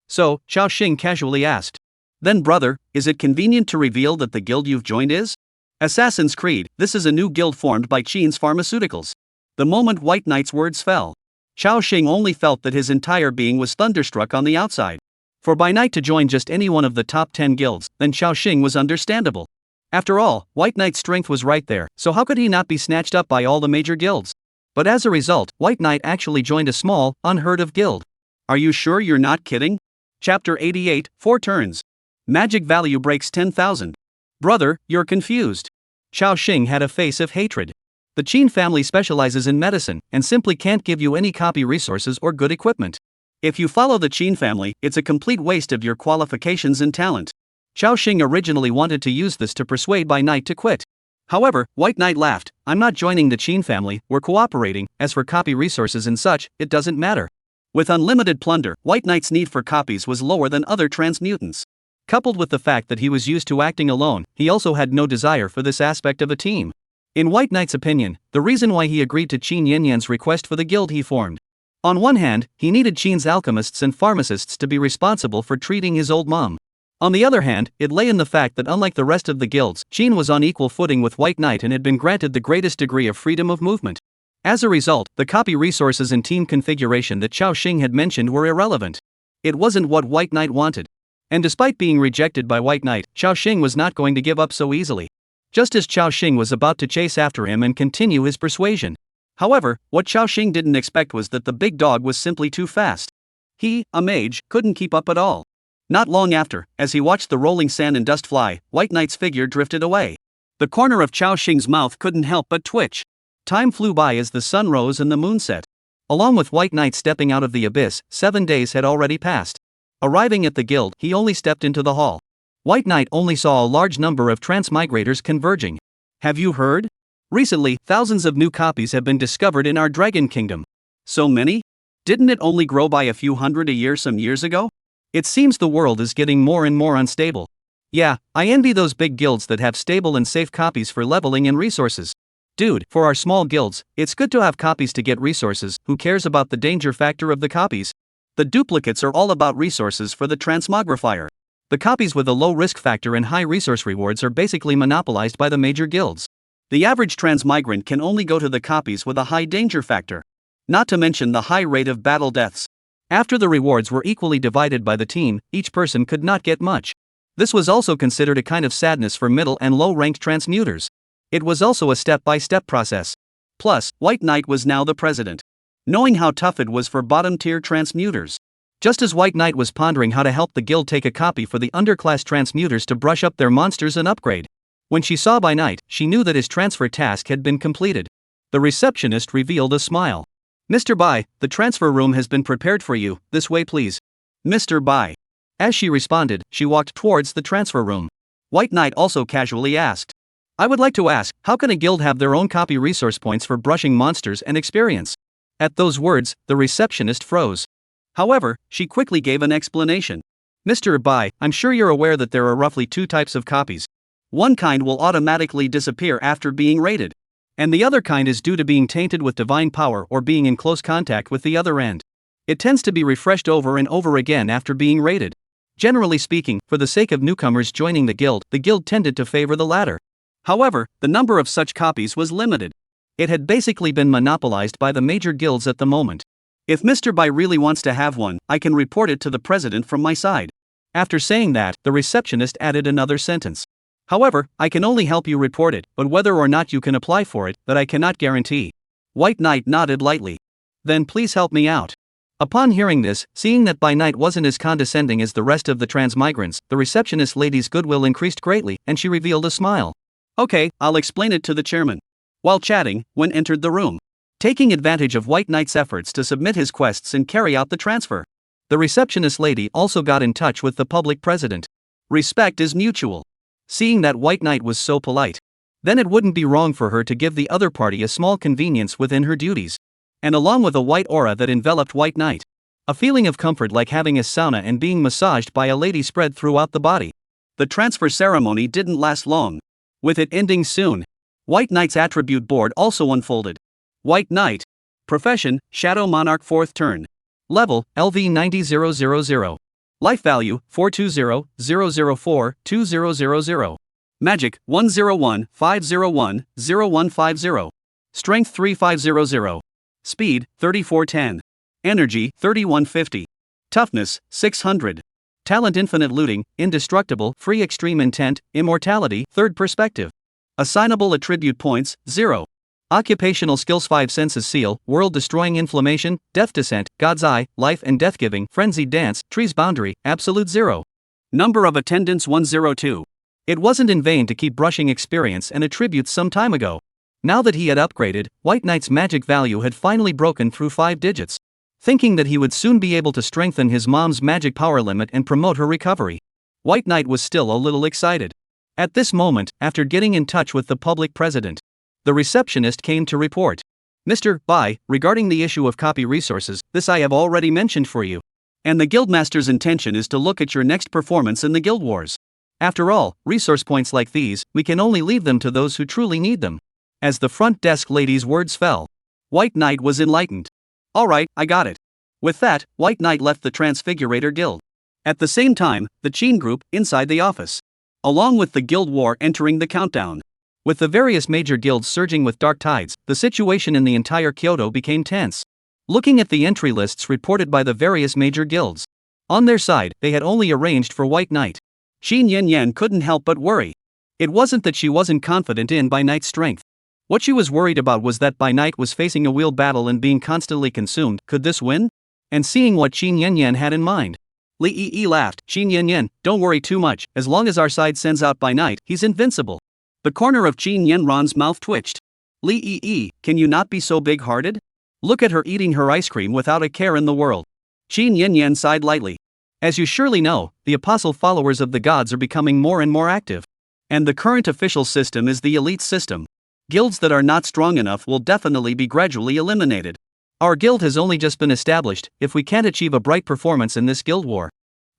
So, Chao Xing casually asked. Then brother, is it convenient to reveal that the guild you've joined is? Assassin's Creed. This is a new guild formed by Qin's Pharmaceuticals. The moment White Knight's words fell, Chao Xing only felt that his entire being was thunderstruck on the outside. For by night to join just any one of the top 10 guilds, then Chao Xing was understandable. After all, White Knight's strength was right there, so how could he not be snatched up by all the major guilds? But as a result, White Knight actually joined a small, unheard-of guild. Are you sure you're not kidding? Chapter 88, 4 turns. Magic value breaks 10,000. Brother, you're confused. Chao Xing had a face of hatred. The Qin family specializes in medicine, and simply can't give you any copy resources or good equipment. If you follow the Qin family, it's a complete waste of your qualifications and talent. Chao Xing originally wanted to use this to persuade By Night to quit. However, White Knight laughed. I'm not joining the Qin family, we're cooperating. As for copy resources and such, it doesn't matter. With unlimited plunder, White Knight's need for copies was lower than other transmutants. Coupled with the fact that he was used to acting alone, he also had no desire for this aspect of a team. In White Knight's opinion, the reason why he agreed to Qin Yanyan's request for the guild he formed. On one hand, he needed Qin's alchemists and pharmacists to be responsible for treating his old mom. On the other hand, it lay in the fact that unlike the rest of the guilds, Qin was on equal footing with White Knight and had been granted the greatest degree of freedom of movement. As a result, the copy resources and team configuration that Chao Xing had mentioned were irrelevant. It wasn't what White Knight wanted. And despite being rejected by White Knight, Chao Xing was not going to give up so easily. Just as Chao Xing was about to chase after him and continue his persuasion. However, what Chao Xing didn't expect was that the big dog was simply too fast. He, a mage, couldn't keep up at all. Not long after, as he watched the rolling sand and dust fly, White Knight's figure drifted away. The corner of Chao Xing's mouth couldn't help but twitch. Time flew by as the sun rose and the moon set. Along with White Knight stepping out of the abyss, 7 days had already passed. Arriving at the guild, he only stepped into the hall. White Knight only saw a large number of transmigrators converging. Have you heard? Recently, thousands of new copies have been discovered in our Dragon Kingdom. So many? Didn't it only grow by a few hundred a year some years ago? It seems the world is getting more and more unstable. Yeah, I envy those big guilds that have stable and safe copies for leveling and resources. Dude, for our small guilds, it's good to have copies to get resources. Who cares about the danger factor of the copies? The duplicates are all about resources for the transmogrifier. The copies with a low risk factor and high resource rewards are basically monopolized by the major guilds. The average transmigrant can only go to the copies with a high danger factor. Not to mention the high rate of battle deaths. After the rewards were equally divided by the team, each person could not get much. This was also considered a kind of sadness for middle and low-ranked transmuters. It was also a step-by-step process. Plus, White Knight was now the president. Knowing how tough it was for bottom-tier transmuters. Just as White Knight was pondering how to help the guild take a copy for the underclass transmuters to brush up their monsters and upgrade. When she saw By Night, she knew that his transfer task had been completed. The receptionist revealed a smile. Mr. Bai, the transfer room has been prepared for you, this way please. Mr. Bai. As she responded, she walked towards the transfer room. White Knight also casually asked. I would like to ask, how can a guild have their own copy resource points for brushing monsters and experience? At those words, the receptionist froze. However, she quickly gave an explanation. Mr. Bai, I'm sure you're aware that there are roughly 2 types of copies. One kind will automatically disappear after being raided. And the other kind is due to being tainted with divine power or being in close contact with the other end. It tends to be refreshed over and over again after being raided. Generally speaking, for the sake of newcomers joining the guild tended to favor the latter. However, the number of such copies was limited. It had basically been monopolized by the major guilds at the moment. If Mr. Bai really wants to have one, I can report it to the president from my side. After saying that, the receptionist added another sentence. However, I can only help you report it, but whether or not you can apply for it, that I cannot guarantee. White Knight nodded lightly. Then please help me out. Upon hearing this, seeing that By Night wasn't as condescending as the rest of the transmigrants, the receptionist lady's goodwill increased greatly, and she revealed a smile. Okay, I'll explain it to the chairman. While chatting, Wen entered the room. Taking advantage of White Knight's efforts to submit his quests and carry out the transfer. The receptionist lady also got in touch with the public president. Respect is mutual. Seeing that White Knight was so polite, then it wouldn't be wrong for her to give the other party a small convenience within her duties. And along with a white aura that enveloped White Knight, a feeling of comfort like having a sauna and being massaged by a lady spread throughout the body. The transfer ceremony didn't last long. With it ending soon, White Knight's attribute board also unfolded. White Knight. Profession, Shadow Monarch 4th turn. Level, LV 90000. Life value 420-004-2000. Magic 101-501-0150. Strength 3500. Speed 3410. Energy 3150. Toughness 600. Talent infinite looting, indestructible, free extreme intent, immortality, third perspective. Assignable attribute points 0. Occupational skills 5 senses seal, world destroying inflammation, death descent, God's eye, life and death giving, frenzied dance, trees boundary, absolute 0. Number of attendants 102. It wasn't in vain to keep brushing experience and attributes some time ago. Now that he had upgraded, White Knight's magic value had finally broken through 5 digits. Thinking that he would soon be able to strengthen his mom's magic power limit and promote her recovery, White Knight was still a little excited. At this moment, after getting in touch with the public president, the receptionist came to report. Mr. Bai, regarding the issue of copy resources, this I have already mentioned for you. And the Guildmaster's intention is to look at your next performance in the Guild Wars. After all, resource points like these, we can only leave them to those who truly need them. As the front desk lady's words fell, White Knight was enlightened. Alright, I got it. With that, White Knight left the Transfigurator Guild. At the same time, the Chin group, inside the office. Along with the Guild War entering the countdown. With the various major guilds surging with dark tides, the situation in the entire Kyoto became tense. Looking at the entry lists reported by the various major guilds. On their side, they had only arranged for White Knight. Qin Yan couldn't help but worry. It wasn't that she wasn't confident in By Knight's strength. What she was worried about was that By Knight was facing a wheel battle and being constantly consumed. Could this win? And seeing what Qin Yan had in mind, Li Yi laughed. Qin Yan, don't worry too much, as long as our side sends out By Knight, he's invincible. The corner of Qin Yanran's mouth twitched. Li Yi, can you not be so big-hearted? Look at her eating her ice cream without a care in the world. Qin Yan sighed lightly. As you surely know, the apostle followers of the gods are becoming more and more active. And the current official system is the elite system. Guilds that are not strong enough will definitely be gradually eliminated. Our guild has only just been established. If we can't achieve a bright performance in this guild war,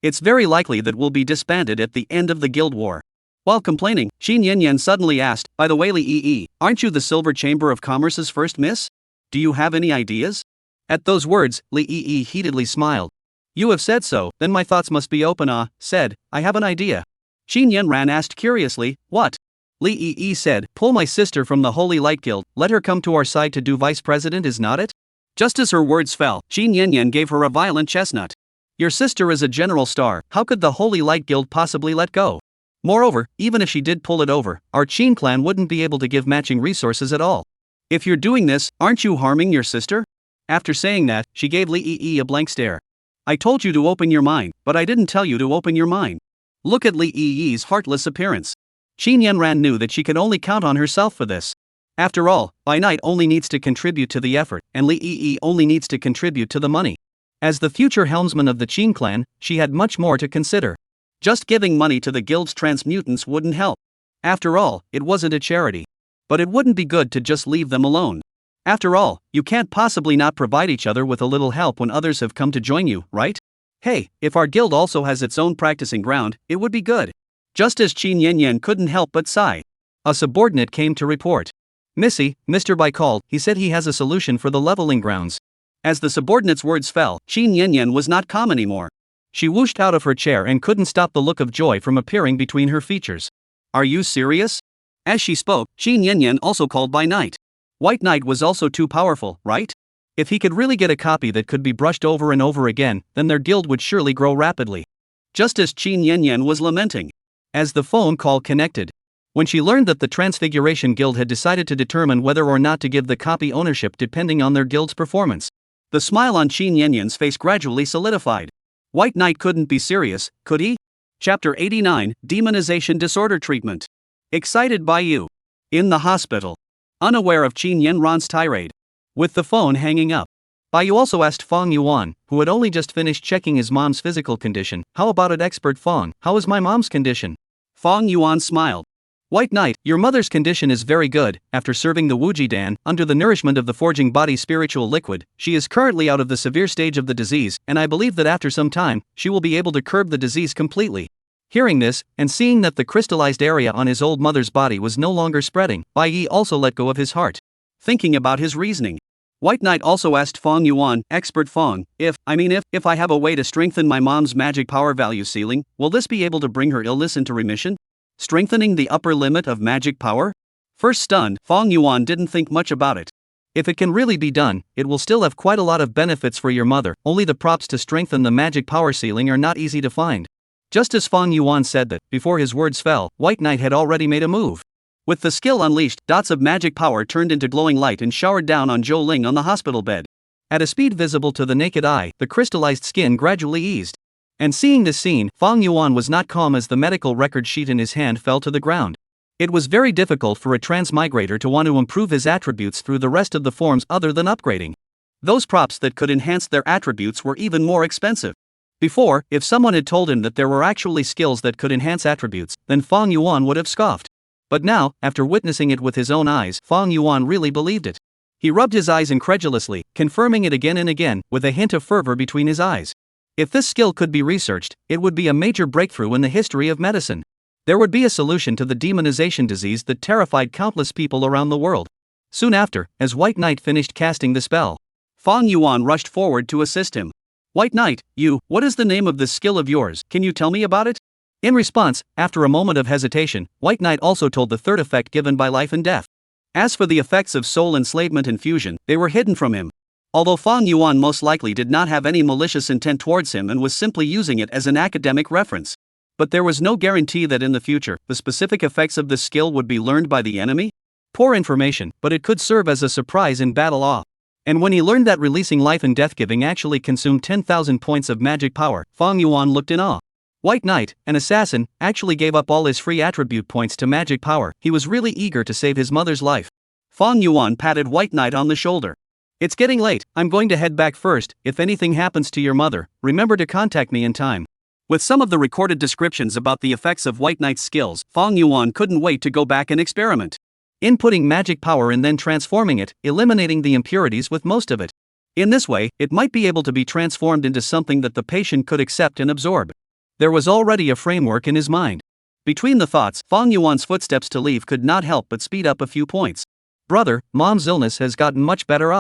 it's very likely that we'll be disbanded at the end of the guild war. While complaining, Qin Yan suddenly asked, by the way Li Yi, aren't you the Silver Chamber of Commerce's first miss? Do you have any ideas? At those words, Li Yi heatedly smiled. You have said so, then my thoughts must be open. Said, I have an idea. Qin Yanran asked curiously, what? Li Yi said, pull my sister from the Holy Light Guild, let her come to our side to do vice president, is not it? Just as her words fell, Qin Yan gave her a violent chestnut. Your sister is a general star, how could the Holy Light Guild possibly let go? Moreover, even if she did pull it over, our Qin clan wouldn't be able to give matching resources at all. If you're doing this, aren't you harming your sister? After saying that, she gave Li Yi a blank stare. I told you to open your mind, but I didn't tell you to open your mind. Look at Li Yi's heartless appearance. Qin Yanran knew that she could only count on herself for this. After all, By Knight only needs to contribute to the effort, and Li Yi only needs to contribute to the money. As the future helmsman of the Qin clan, she had much more to consider. Just giving money to the guild's transmutants wouldn't help. After all, it wasn't a charity. But it wouldn't be good to just leave them alone. After all, you can't possibly not provide each other with a little help when others have come to join you, right? Hey, if our guild also has its own practicing ground, it would be good. Just as Qin Yan couldn't help but sigh. A subordinate came to report. Missy, Mr. Bai called, he said he has a solution for the leveling grounds. As the subordinate's words fell, Qin Yan was not calm anymore. She whooshed out of her chair and couldn't stop the look of joy from appearing between her features. Are you serious? As she spoke, Qin Yan also called By Knight. White Knight was also too powerful, right? If he could really get a copy that could be brushed over and over again, then their guild would surely grow rapidly. Just as Qin Yan was lamenting. As the phone call connected. When she learned that the Transfiguration Guild had decided to determine whether or not to give the copy ownership depending on their guild's performance, the smile on Qin Yan's face gradually solidified. White Knight couldn't be serious, could he? Chapter 89, Demonization Disorder Treatment. Excited by you. In the hospital. Unaware of Qin Yanran's tirade. With the phone hanging up, Baiyu also asked Fong Yuan, who had only just finished checking his mom's physical condition, how about it, expert Fong, how is my mom's condition? Fong Yuan smiled. White Knight, your mother's condition is very good. After serving the Wujidan, under the nourishment of the forging body spiritual liquid, she is currently out of the severe stage of the disease, and I believe that after some time, she will be able to curb the disease completely. Hearing this, and seeing that the crystallized area on his old mother's body was no longer spreading, Bai Yi also let go of his heart. Thinking about his reasoning. White Knight also asked Fong Yuan, expert Fong, if I have a way to strengthen my mom's magic power value ceiling, will this be able to bring her illness into remission? Strengthening the upper limit of magic power? First stunned, Fong Yuan didn't think much about it. If it can really be done, it will still have quite a lot of benefits for your mother, only the props to strengthen the magic power ceiling are not easy to find. Just as Fong Yuan said that, before his words fell, White Knight had already made a move. With the skill unleashed, dots of magic power turned into glowing light and showered down on Zhou Ling on the hospital bed. At a speed visible to the naked eye, the crystallized skin gradually eased. And seeing this scene, Fong Yuan was not calm as the medical record sheet in his hand fell to the ground. It was very difficult for a transmigrator to want to improve his attributes through the rest of the forms other than upgrading. Those props that could enhance their attributes were even more expensive. Before, if someone had told him that there were actually skills that could enhance attributes, then Fong Yuan would have scoffed. But now, after witnessing it with his own eyes, Fong Yuan really believed it. He rubbed his eyes incredulously, confirming it again and again, with a hint of fervor between his eyes. If this skill could be researched, it would be a major breakthrough in the history of medicine. There would be a solution to the demonization disease that terrified countless people around the world. Soon after, as White Knight finished casting the spell, Fong Yuan rushed forward to assist him. White Knight, what is the name of this skill of yours? Can you tell me about it? In response, after a moment of hesitation, White Knight also told the third effect given by life and death. As for the effects of soul enslavement and fusion, they were hidden from him. Although Fong Yuan most likely did not have any malicious intent towards him and was simply using it as an academic reference. But there was no guarantee that in the future, the specific effects of this skill would be learned by the enemy. Poor information, but it could serve as a surprise in battle. And when he learned that releasing life and death giving actually consumed 10,000 points of magic power, Fong Yuan looked in awe. White Knight, an assassin, actually gave up all his free attribute points to magic power. He was really eager to save his mother's life. Fong Yuan patted White Knight on the shoulder. It's getting late, I'm going to head back first. If anything happens to your mother, remember to contact me in time. With some of the recorded descriptions about the effects of White Knight's skills, Fong Yuan couldn't wait to go back and experiment. Inputting magic power and then transforming it, eliminating the impurities with most of it. In this way, it might be able to be transformed into something that the patient could accept and absorb. There was already a framework in his mind. Between the thoughts, Fong Yuan's footsteps to leave could not help but speed up a few points. Brother, mom's illness has gotten much better.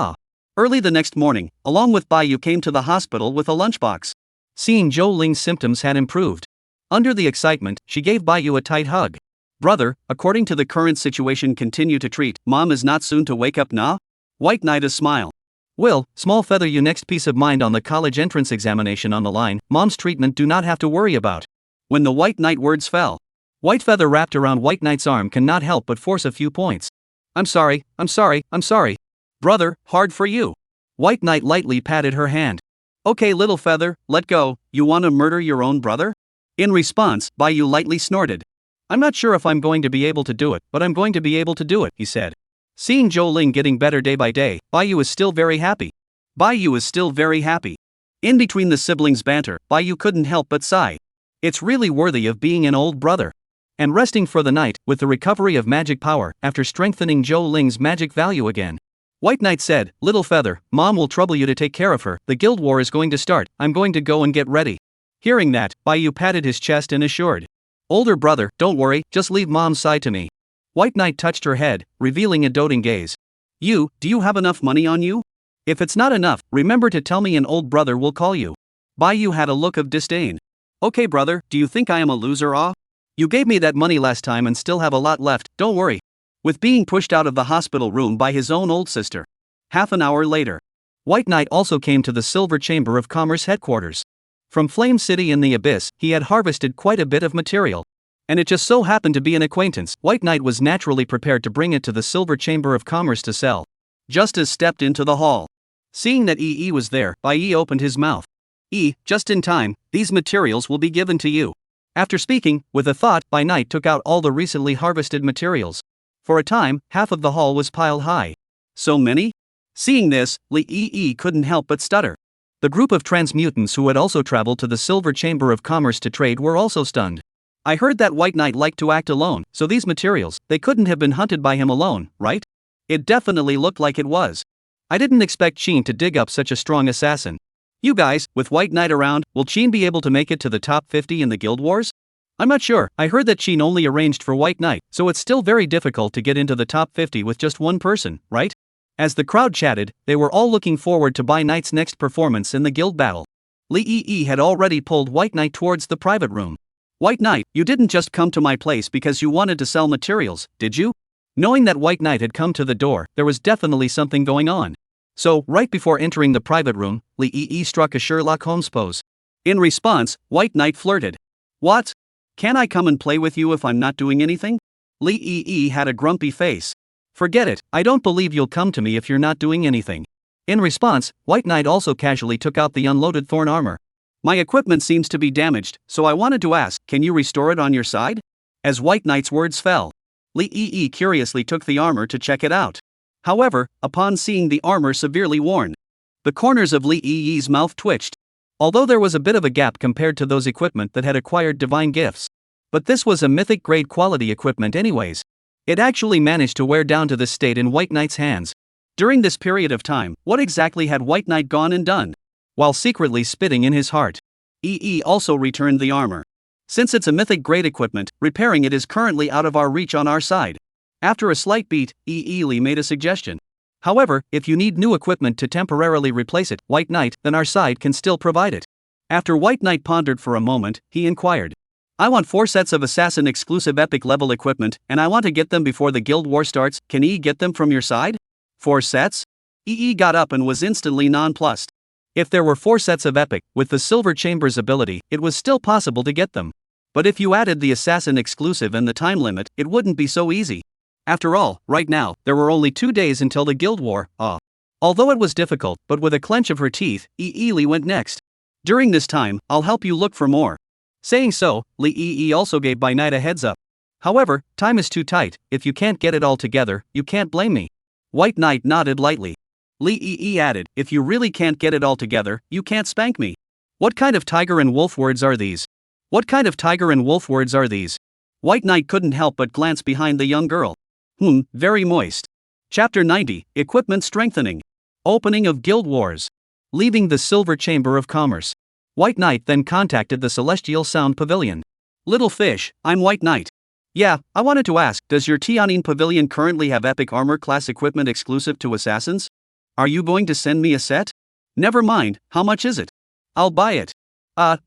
Early the next morning, along with Bai Yu came to the hospital with a lunchbox. Seeing Zhou Ling's symptoms had improved. Under the excitement, she gave Bai Yu a tight hug. Brother, according to the current situation continue to treat, mom is not soon to wake up now? White Knight a smile. Will, small feather you next peace of mind on the college entrance examination on the line, mom's treatment do not have to worry about. When the White Knight words fell, White feather wrapped around White Knight's arm cannot help but force a few points. I'm sorry. Brother, hard for you. White Knight lightly patted her hand. Okay little feather, let go, you wanna murder your own brother? In response, Bai Yu lightly snorted. I'm not sure if I'm going to be able to do it, but I'm going to be able to do it, he said. Seeing Zhou Ling getting better day by day, Bai Yu is still very happy. In between the siblings' banter, Bai Yu couldn't help but sigh. It's really worthy of being an old brother. And resting for the night, with the recovery of magic power, after strengthening Zhou Ling's magic value again. White Knight said, little feather, mom will trouble you to take care of her, the guild war is going to start, I'm going to go and get ready. Hearing that, Bai Yu patted his chest and assured. Older brother, don't worry, just leave mom's side to me. White Knight touched her head, revealing a doting gaze. Do you have enough money on you? If it's not enough, remember to tell me and old brother will call you. Bai Yu had a look of disdain. Okay brother, do you think I am a loser? You gave me that money last time and still have a lot left, don't worry. With being pushed out of the hospital room by his own old sister. Half an hour later, White Knight also came to the Silver Chamber of Commerce headquarters. From Flame City in the Abyss, he had harvested quite a bit of material. And it just so happened to be an acquaintance. White Knight was naturally prepared to bring it to the Silver Chamber of Commerce to sell. Just as stepped into the hall. Seeing that Yi was there, Bai Yi opened his mouth. Just in time, these materials will be given to you. After speaking, with a thought, Bai Knight took out all the recently harvested materials. For a time, half of the hall was piled high. So many? Seeing this, Li Yi couldn't help but stutter. The group of transmutants who had also traveled to the Silver Chamber of Commerce to trade were also stunned. I heard that White Knight liked to act alone, so these materials, they couldn't have been hunted by him alone, right? It definitely looked like it was. I didn't expect Qin to dig up such a strong assassin. You guys, with White Knight around, will Qin be able to make it to the top 50 in the guild wars? I'm not sure, I heard that Qin only arranged for White Knight, so it's still very difficult to get into the top 50 with just one person, right? As the crowd chatted, they were all looking forward to Bai Knight's next performance in the guild battle. Lee had already pulled White Knight towards the private room. White Knight, you didn't just come to my place because you wanted to sell materials, did you? Knowing that White Knight had come to the door, there was definitely something going on. So, right before entering the private room, Lee struck a Sherlock Holmes pose. In response, White Knight flirted. What? Can I come and play with you if I'm not doing anything? Lee had a grumpy face. Forget it, I don't believe you'll come to me if you're not doing anything. In response, White Knight also casually took out the unloaded thorn armor. My equipment seems to be damaged, so I wanted to ask, can you restore it on your side? As White Knight's words fell, Lee curiously took the armor to check it out. However, upon seeing the armor severely worn, the corners of Lee's mouth twitched. Although there was a bit of a gap compared to those equipment that had acquired divine gifts. But this was a mythic grade quality equipment anyways. It actually managed to wear down to this state in White Knight's hands. During this period of time, what exactly had White Knight gone and done? While secretly spitting in his heart, also returned the armor. Since it's a mythic grade equipment, repairing it is currently out of our reach on our side. After a slight beat, Lee made a suggestion. However, if you need new equipment to temporarily replace it, White Knight, then our side can still provide it. After White Knight pondered for a moment, he inquired. I want 4 sets of assassin exclusive epic level equipment, and I want to get them before the guild war starts. Can get them from your side? 4 sets? Got up and was instantly nonplussed. If there were 4 sets of epic, with the Silver Chamber's ability, it was still possible to get them. But if you added the assassin exclusive and the time limit, it wouldn't be so easy. After all, right now, there were only 2 days until the guild war. Although it was difficult, but with a clench of her teeth, Lee went next. During this time, I'll help you look for more. Saying so, Lee also gave Bai Knight a heads up. However, time is too tight. If you can't get it all together, you can't blame me. White Knight nodded lightly. Lee added, if you really can't get it all together, you can't spank me. What kind of tiger and wolf words are these? What kind of tiger and wolf words are these? White Knight couldn't help but glance behind the young girl. Very moist. Chapter 90, Equipment Strengthening. Opening of Guild Wars. Leaving the Silver Chamber of Commerce, White Knight then contacted the Celestial Sound Pavilion. Little fish, I'm White Knight. Yeah, I wanted to ask, does your Tianyin Pavilion currently have epic armor class equipment exclusive to assassins? Are you going to send me a set? Never mind, how much is it? I'll buy it.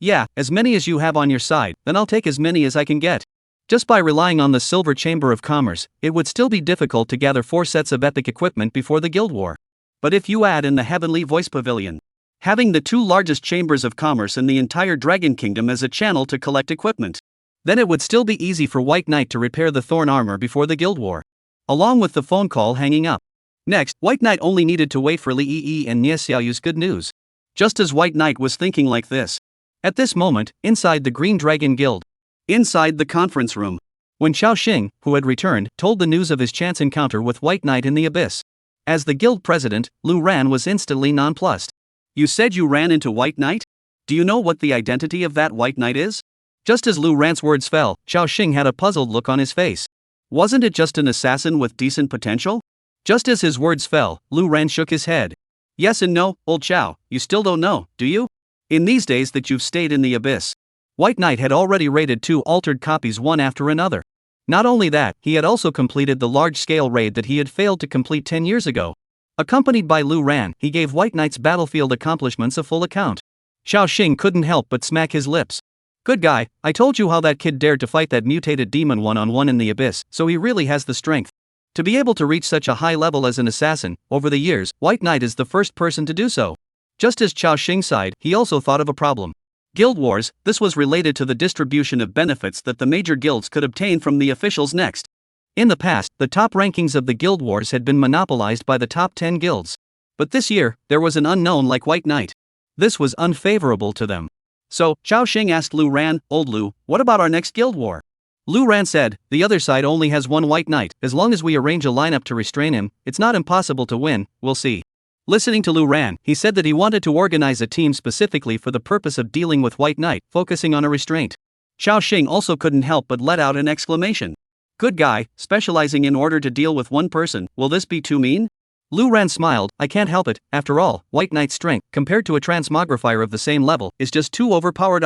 Yeah, as many as you have on your side, then I'll take as many as I can get. Just by relying on the Silver Chamber of Commerce, it would still be difficult to gather 4 sets of epic equipment before the Guild War. But if you add in the Heavenly Voice Pavilion, having the 2 largest chambers of commerce in the entire Dragon Kingdom as a channel to collect equipment, then it would still be easy for White Knight to repair the thorn armor before the Guild War. Along with the phone call hanging up. Next, White Knight only needed to wait for Lee and Nie Xiaoyu's good news. Just as White Knight was thinking like this. At this moment, inside the Green Dragon Guild. Inside the conference room. When Xiao Xing, who had returned, told the news of his chance encounter with White Knight in the abyss. As the guild president, Lu Ran was instantly nonplussed. You said you ran into White Knight? Do you know what the identity of that White Knight is? Just as Lu Ran's words fell, Xiao Xing had a puzzled look on his face. Wasn't it just an assassin with decent potential? Just as his words fell, Lu Ran shook his head. Yes and no, old Xiao, you still don't know, do you? In these days that you've stayed in the abyss, White Knight had already raided 2 altered copies one after another. Not only that, he had also completed the large-scale raid that he had failed to complete 10 years ago. Accompanied by Lu Ran, he gave White Knight's battlefield accomplishments a full account. Xiao Xing couldn't help but smack his lips. Good guy, I told you how that kid dared to fight that mutated demon one-on-one in the abyss, so he really has the strength. To be able to reach such a high level as an assassin, over the years, White Knight is the first person to do so. Just as Xiao Xing sighed, he also thought of a problem. Guild Wars, this was related to the distribution of benefits that the major guilds could obtain from the officials next. In the past, the top rankings of the Guild Wars had been monopolized by the top 10 guilds. But this year, there was an unknown like White Knight. This was unfavorable to them. So, Xiao Xing asked Lu Ran, Old Lu, what about our next Guild War? Lu Ran said, the other side only has one White Knight, as long as we arrange a lineup to restrain him, it's not impossible to win, we'll see. Listening to Lu Ran, he said that he wanted to organize a team specifically for the purpose of dealing with White Knight, focusing on a restraint. Xiao Xing also couldn't help but let out an exclamation. Good guy, specializing in order to deal with one person, will this be too mean? Lu Ran smiled, I can't help it, after all, White Knight's strength, compared to a transmogrifier of the same level, is just too overpowered.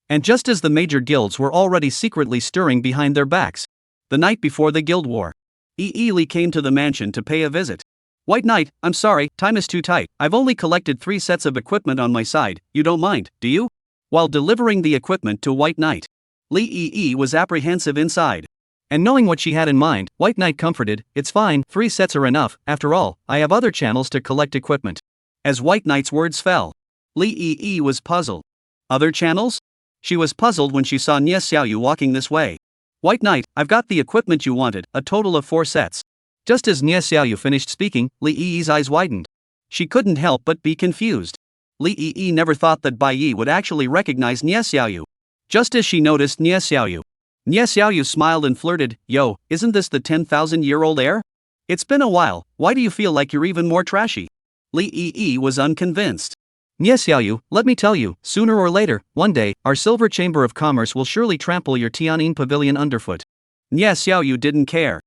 And just as the major guilds were already secretly stirring behind their backs. The night before the Guild War, Lee came to the mansion to pay a visit. White Knight, I'm sorry, time is too tight. I've only collected 3 sets of equipment on my side, you don't mind, do you? While delivering the equipment to White Knight, Lee Yi was apprehensive inside. And knowing what she had in mind, White Knight comforted, it's fine, 3 sets are enough, after all, I have other channels to collect equipment. As White Knight's words fell, Lee Yi was puzzled. Other channels? She was puzzled when she saw Nie Xiaoyu walking this way. White Knight, I've got the equipment you wanted, a total of 4 sets. Just as Nie Xiaoyu finished speaking, Li Yi's eyes widened. She couldn't help but be confused. Li Yi never thought that Bai Yi would actually recognize Nie Xiaoyu. Just as she noticed Nie Xiaoyu smiled and flirted, yo, isn't this the 10,000-year-old heir? It's been a while, why do you feel like you're even more trashy? Li Yi was unconvinced. Nie Xiaoyu, let me tell you, sooner or later, one day, our Silver Chamber of Commerce will surely trample your Tianjin Pavilion underfoot. Nie Xiaoyu didn't care.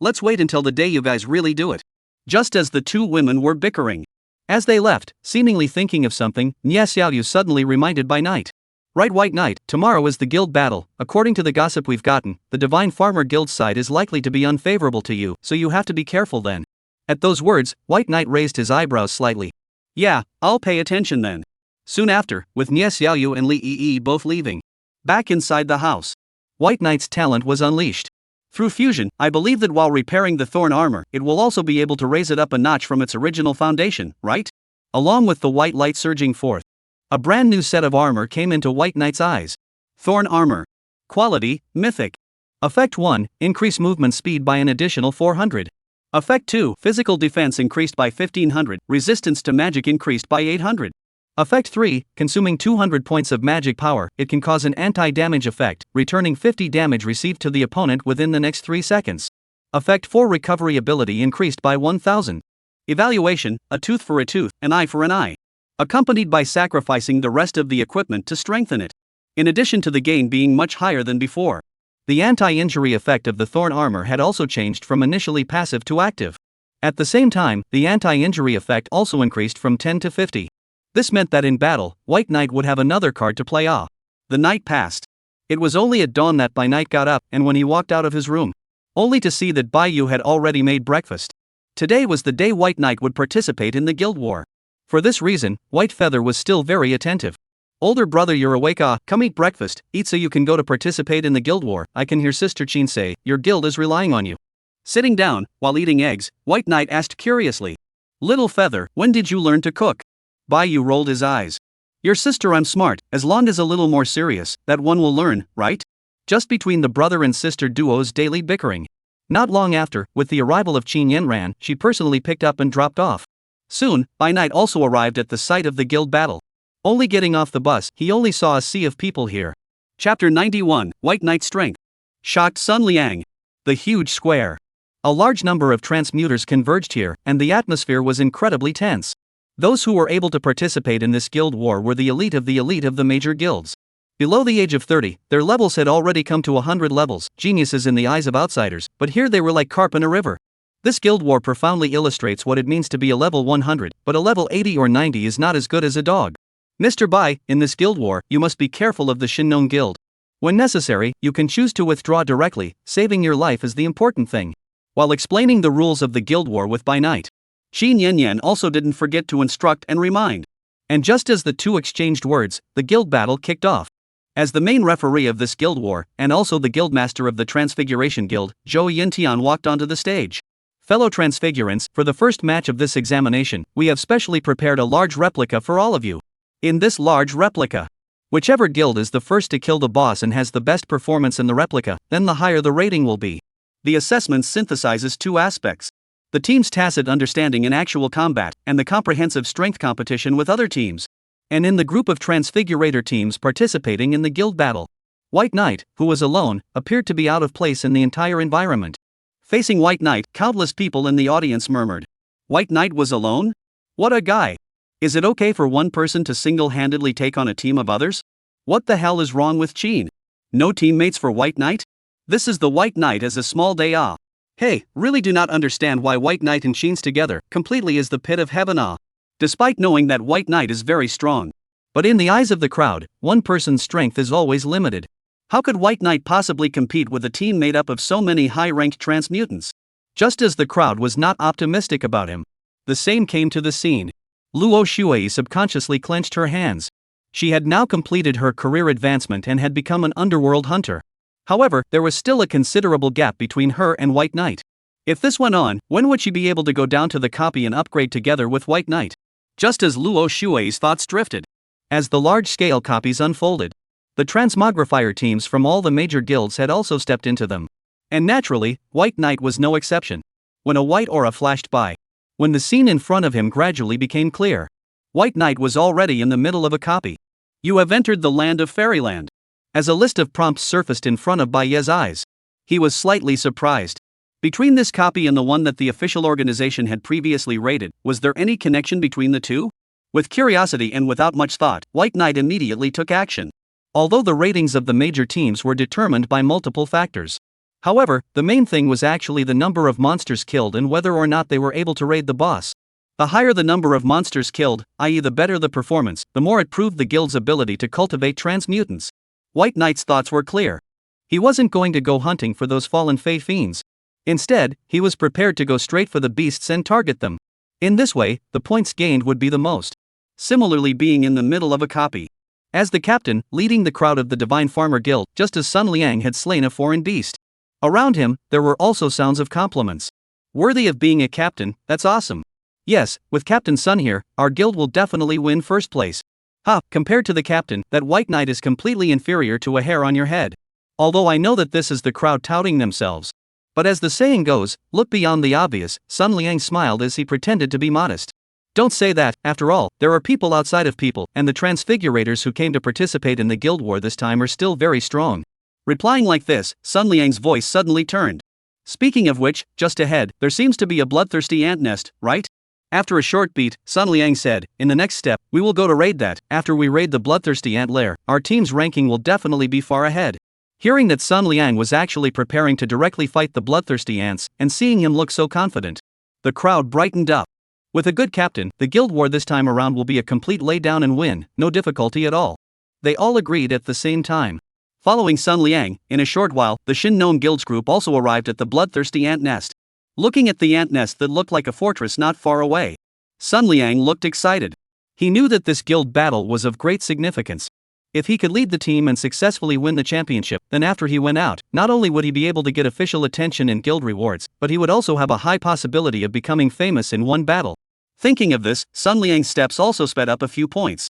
Let's wait until the day you guys really do it. Just as the 2 women were bickering. As they left, seemingly thinking of something, Nie Xiaoyu suddenly reminded Bai Knight. Right, White Knight, tomorrow is the guild battle. According to the gossip we've gotten, the Divine Farmer Guild side is likely to be unfavorable to you, so you have to be careful then. At those words, White Knight raised his eyebrows slightly. Yeah, I'll pay attention then. Soon after, with Nie Xiaoyu and Li Yi both leaving. Back inside the house, White Knight's talent was unleashed. Through fusion, I believe that while repairing the thorn armor, it will also be able to raise it up a notch from its original foundation, right? Along with the white light surging forth, a brand new set of armor came into White Knight's eyes. Thorn armor. Quality, mythic. Effect 1, increase movement speed by an additional 400. Effect 2, physical defense increased by 1500, resistance to magic increased by 800. Effect 3, consuming 200 points of magic power, it can cause an anti-damage effect, returning 50 damage received to the opponent within the next 3 seconds. Effect 4, recovery ability increased by 1000. Evaluation, a tooth for a tooth, an eye for an eye. Accompanied by sacrificing the rest of the equipment to strengthen it. In addition to the gain being much higher than before. The anti-injury effect of the thorn armor had also changed from initially passive to active. At the same time, the anti-injury effect also increased from 10 to 50. This meant that in battle, White Knight would have another card to play off. The night passed. It was only at dawn that Bai Knight got up, and when he walked out of his room, only to see that Bai Yu had already made breakfast. Today was the day White Knight would participate in the guild war. For this reason, White Feather was still very attentive. Older brother, you're awake, come eat breakfast, eat so you can go to participate in the guild war. I can hear Sister Chin say, your guild is relying on you. Sitting down, while eating eggs, White Knight asked curiously. Little Feather, when did you learn to cook? Bai Yu rolled his eyes. Your sister, I'm smart, as long as a little more serious, that one will learn, right? Just between the brother and sister duo's daily bickering. Not long after, with the arrival of Qin Yanran, she personally picked up and dropped off. Soon, Bai Knight also arrived at the site of the guild battle. Only getting off the bus, he only saw a sea of people here. Chapter 91, White Knight's Strength. Shocked Sun Liang. The huge square. A large number of transmuters converged here, and the atmosphere was incredibly tense. Those who were able to participate in this guild war were the elite of the major guilds. Below the age of 30, their levels had already come to 100 levels, geniuses in the eyes of outsiders, but here they were like carp in a river. This guild war profoundly illustrates what it means to be a level 100, but a level 80 or 90 is not as good as a dog. Mr. Bai, in this guild war, you must be careful of the Shinnon Guild. When necessary, you can choose to withdraw directly, saving your life is the important thing. While explaining the rules of the guild war with Bai Knight, Qin Yanyan also didn't forget to instruct and remind. And just as the two exchanged words, the guild battle kicked off. As the main referee of this guild war, and also the guildmaster of the Transfiguration Guild, Zhou Yintian walked onto the stage. Fellow Transfigurants, for the first match of this examination, we have specially prepared a large replica for all of you. In this large replica, whichever guild is the first to kill the boss and has the best performance in the replica, then the higher the rating will be. The assessment synthesizes 2 aspects. The team's tacit understanding in actual combat, and the comprehensive strength competition with other teams. And in the group of Transfigurator teams participating in the guild battle, White Knight, who was alone, appeared to be out of place in the entire environment. Facing White Knight, countless people in the audience murmured. White Knight was alone? What a guy! Is it okay for one person to single-handedly take on a team of others? What the hell is wrong with Qin? No teammates for White Knight? This is the White Knight as a small day ah. Hey, really do not understand why White Knight and Qin's together completely is the pit of heaven ah. Despite knowing that White Knight is very strong. But in the eyes of the crowd, one person's strength is always limited. How could White Knight possibly compete with a team made up of so many high-ranked transmutants? just as the crowd was not optimistic about him. The same came to the scene. Luo Shuai subconsciously clenched her hands. She had now completed her career advancement and had become an underworld hunter. However, there was still a considerable gap between her and White Knight. If this went on, when would she be able to go down to the copy and upgrade together with White Knight? Just as Luo Shuai's thoughts drifted. As the large-scale copies unfolded, the transmogrifier teams from all the major guilds had also stepped into them. And naturally, White Knight was no exception. When a white aura flashed by, when the scene in front of him gradually became clear, White Knight was already in the middle of a copy. You have entered the land of Fairyland. As a list of prompts surfaced in front of Bai Ye's eyes, he was slightly surprised. Between this copy and the one that the official organization had previously rated, was there any connection between the two? With curiosity and without much thought, White Knight immediately took action. Although the ratings of the major teams were determined by multiple factors. However, the main thing was actually the number of monsters killed and whether or not they were able to raid the boss. The higher the number of monsters killed, i.e. the better the performance, the more it proved the guild's ability to cultivate transmutants. White Knight's thoughts were clear. He wasn't going to go hunting for those fallen Fey fiends. Instead, he was prepared to go straight for the beasts and target them. In this way, the points gained would be the most. Similarly, being in the middle of a copy. As the captain, leading the crowd of the Divine Farmer Guild, just as Sun Liang had slain a foreign beast. Around him, there were also sounds of compliments. Worthy of being a captain, that's awesome. Yes, with Captain Sun here, our guild will definitely win first place. Ha, compared to the captain, that White Knight is completely inferior to a hair on your head. Although I know that this is the crowd touting themselves. But as the saying goes, look beyond the obvious, Sun Liang smiled as he pretended to be modest. Don't say that, after all, there are people outside of people, and the transfigurators who came to participate in the guild war this time are still very strong. Replying like this, Sun Liang's voice suddenly turned. Speaking of which, just ahead, there seems to be a bloodthirsty ant nest, right? After a short beat, Sun Liang said, in the next step, we will go to raid that. After we raid the bloodthirsty ant lair, our team's ranking will definitely be far ahead. Hearing that Sun Liang was actually preparing to directly fight the bloodthirsty ants, and seeing him look so confident, the crowd brightened up. With a good captain, the guild war this time around will be a complete lay down and win, no difficulty at all. They all agreed at the same time. Following Sun Liang, in a short while, the Shin Gnome Guild's group also arrived at the bloodthirsty ant nest. Looking at the ant nest that looked like a fortress not far away, Sun Liang looked excited. He knew that this guild battle was of great significance. If he could lead the team and successfully win the championship, then after he went out, not only would he be able to get official attention and guild rewards, but he would also have a high possibility of becoming famous in one battle. Thinking of this, Sun Liang's steps also sped up a few points.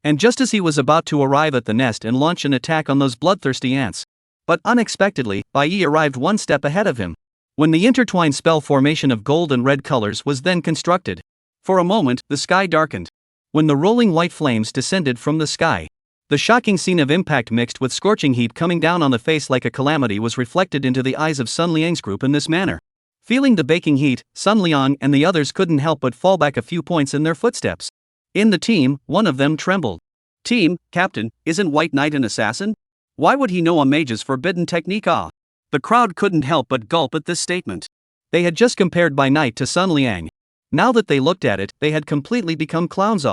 And just as he was about to arrive at the nest and launch an attack on those bloodthirsty ants, but unexpectedly, Bai Yi arrived one step ahead of him. When the intertwined spell formation of gold and red colors was then constructed. For a moment, the sky darkened. When the rolling white flames descended from the sky, the shocking scene of impact mixed with scorching heat coming down on the face like a calamity was reflected into the eyes of Sun Liang's group in this manner. Feeling the baking heat, Sun Liang and the others couldn't help but fall back a few points in their footsteps. In the team, one of them trembled. Team, Captain, isn't White Knight an assassin? Why would he know a mage's forbidden technique? The crowd couldn't help but gulp at this statement. They had just compared Bai Knight to Sun Liang. Now that they looked at it, they had completely become clowns.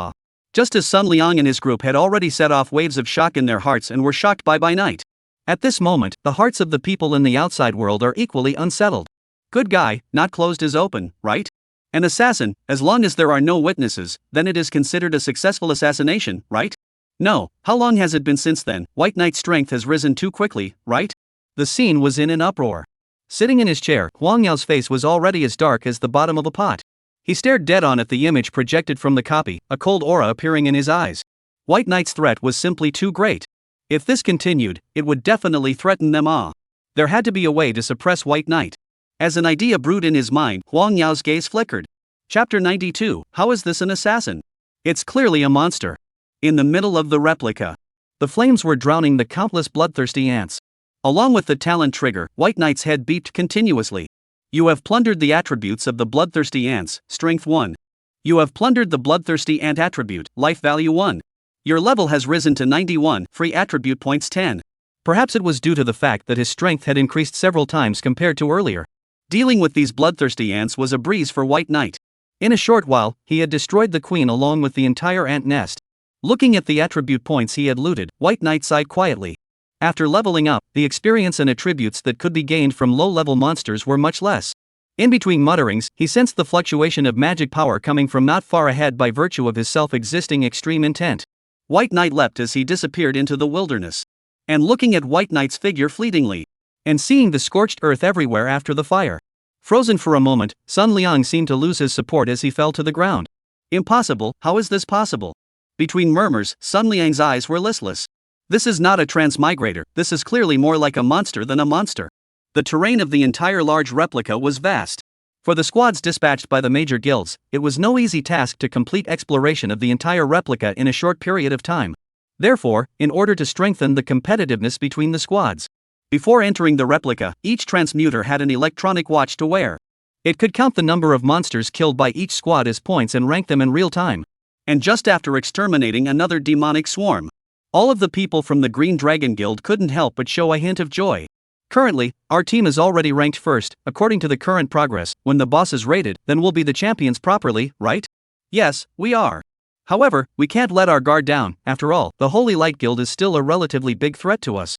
Just as Sun Liang and his group had already set off waves of shock in their hearts and were shocked by Bai Knight. At this moment, the hearts of the people in the outside world are equally unsettled. Good guy, not closed is open, right? An assassin, as long as there are no witnesses, then it is considered a successful assassination, right? No, how long has it been since then? White Knight's strength has risen too quickly, right? The scene was in an uproar. Sitting in his chair, Huang Yao's face was already as dark as the bottom of a pot. He stared dead on at the image projected from the copy, a cold aura appearing in his eyes. White Knight's threat was simply too great. If this continued, it would definitely threaten them all. There had to be a way to suppress White Knight. As an idea brewed in his mind, Huang Yao's gaze flickered. Chapter 92, How is this an assassin? It's clearly a monster. In the middle of the replica, the flames were drowning the countless bloodthirsty ants. Along with the talent trigger, White Knight's head beeped continuously. You have plundered the attributes of the bloodthirsty ants, strength 1. You have plundered the bloodthirsty ant attribute, life value 1. Your level has risen to 91, free attribute points 10. Perhaps it was due to the fact that his strength had increased several times compared to earlier. Dealing with these bloodthirsty ants was a breeze for White Knight. In a short while, he had destroyed the queen along with the entire ant nest. Looking at the attribute points he had looted, White Knight sighed quietly. After leveling up, the experience and attributes that could be gained from low-level monsters were much less. In between mutterings, he sensed the fluctuation of magic power coming from not far ahead by virtue of his self-existing extreme intent. White Knight leapt as he disappeared into the wilderness. And looking at White Knight's figure fleetingly. And seeing the scorched earth everywhere after the fire. Frozen for a moment, Sun Liang seemed to lose his support as he fell to the ground. Impossible, how is this possible? Between murmurs, Sun Liang's eyes were listless. This is not a transmigrator, this is clearly more like a monster than a monster. The terrain of the entire large replica was vast. For the squads dispatched by the major guilds, it was no easy task to complete exploration of the entire replica in a short period of time. Therefore, in order to strengthen the competitiveness between the squads, before entering the replica, each transmuter had an electronic watch to wear. It could count the number of monsters killed by each squad as points and rank them in real time. And just after exterminating another demonic swarm, all of the people from the Green Dragon Guild couldn't help but show a hint of joy. Currently, our team is already ranked first, according to the current progress. When the boss is rated, then we'll be the champions properly, right? Yes, we are. However, we can't let our guard down. After all, the Holy Light Guild is still a relatively big threat to us.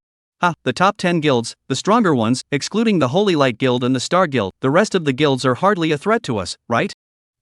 The top 10 guilds, the stronger ones, excluding the Holy Light Guild and the Star Guild, the rest of the guilds are hardly a threat to us, right?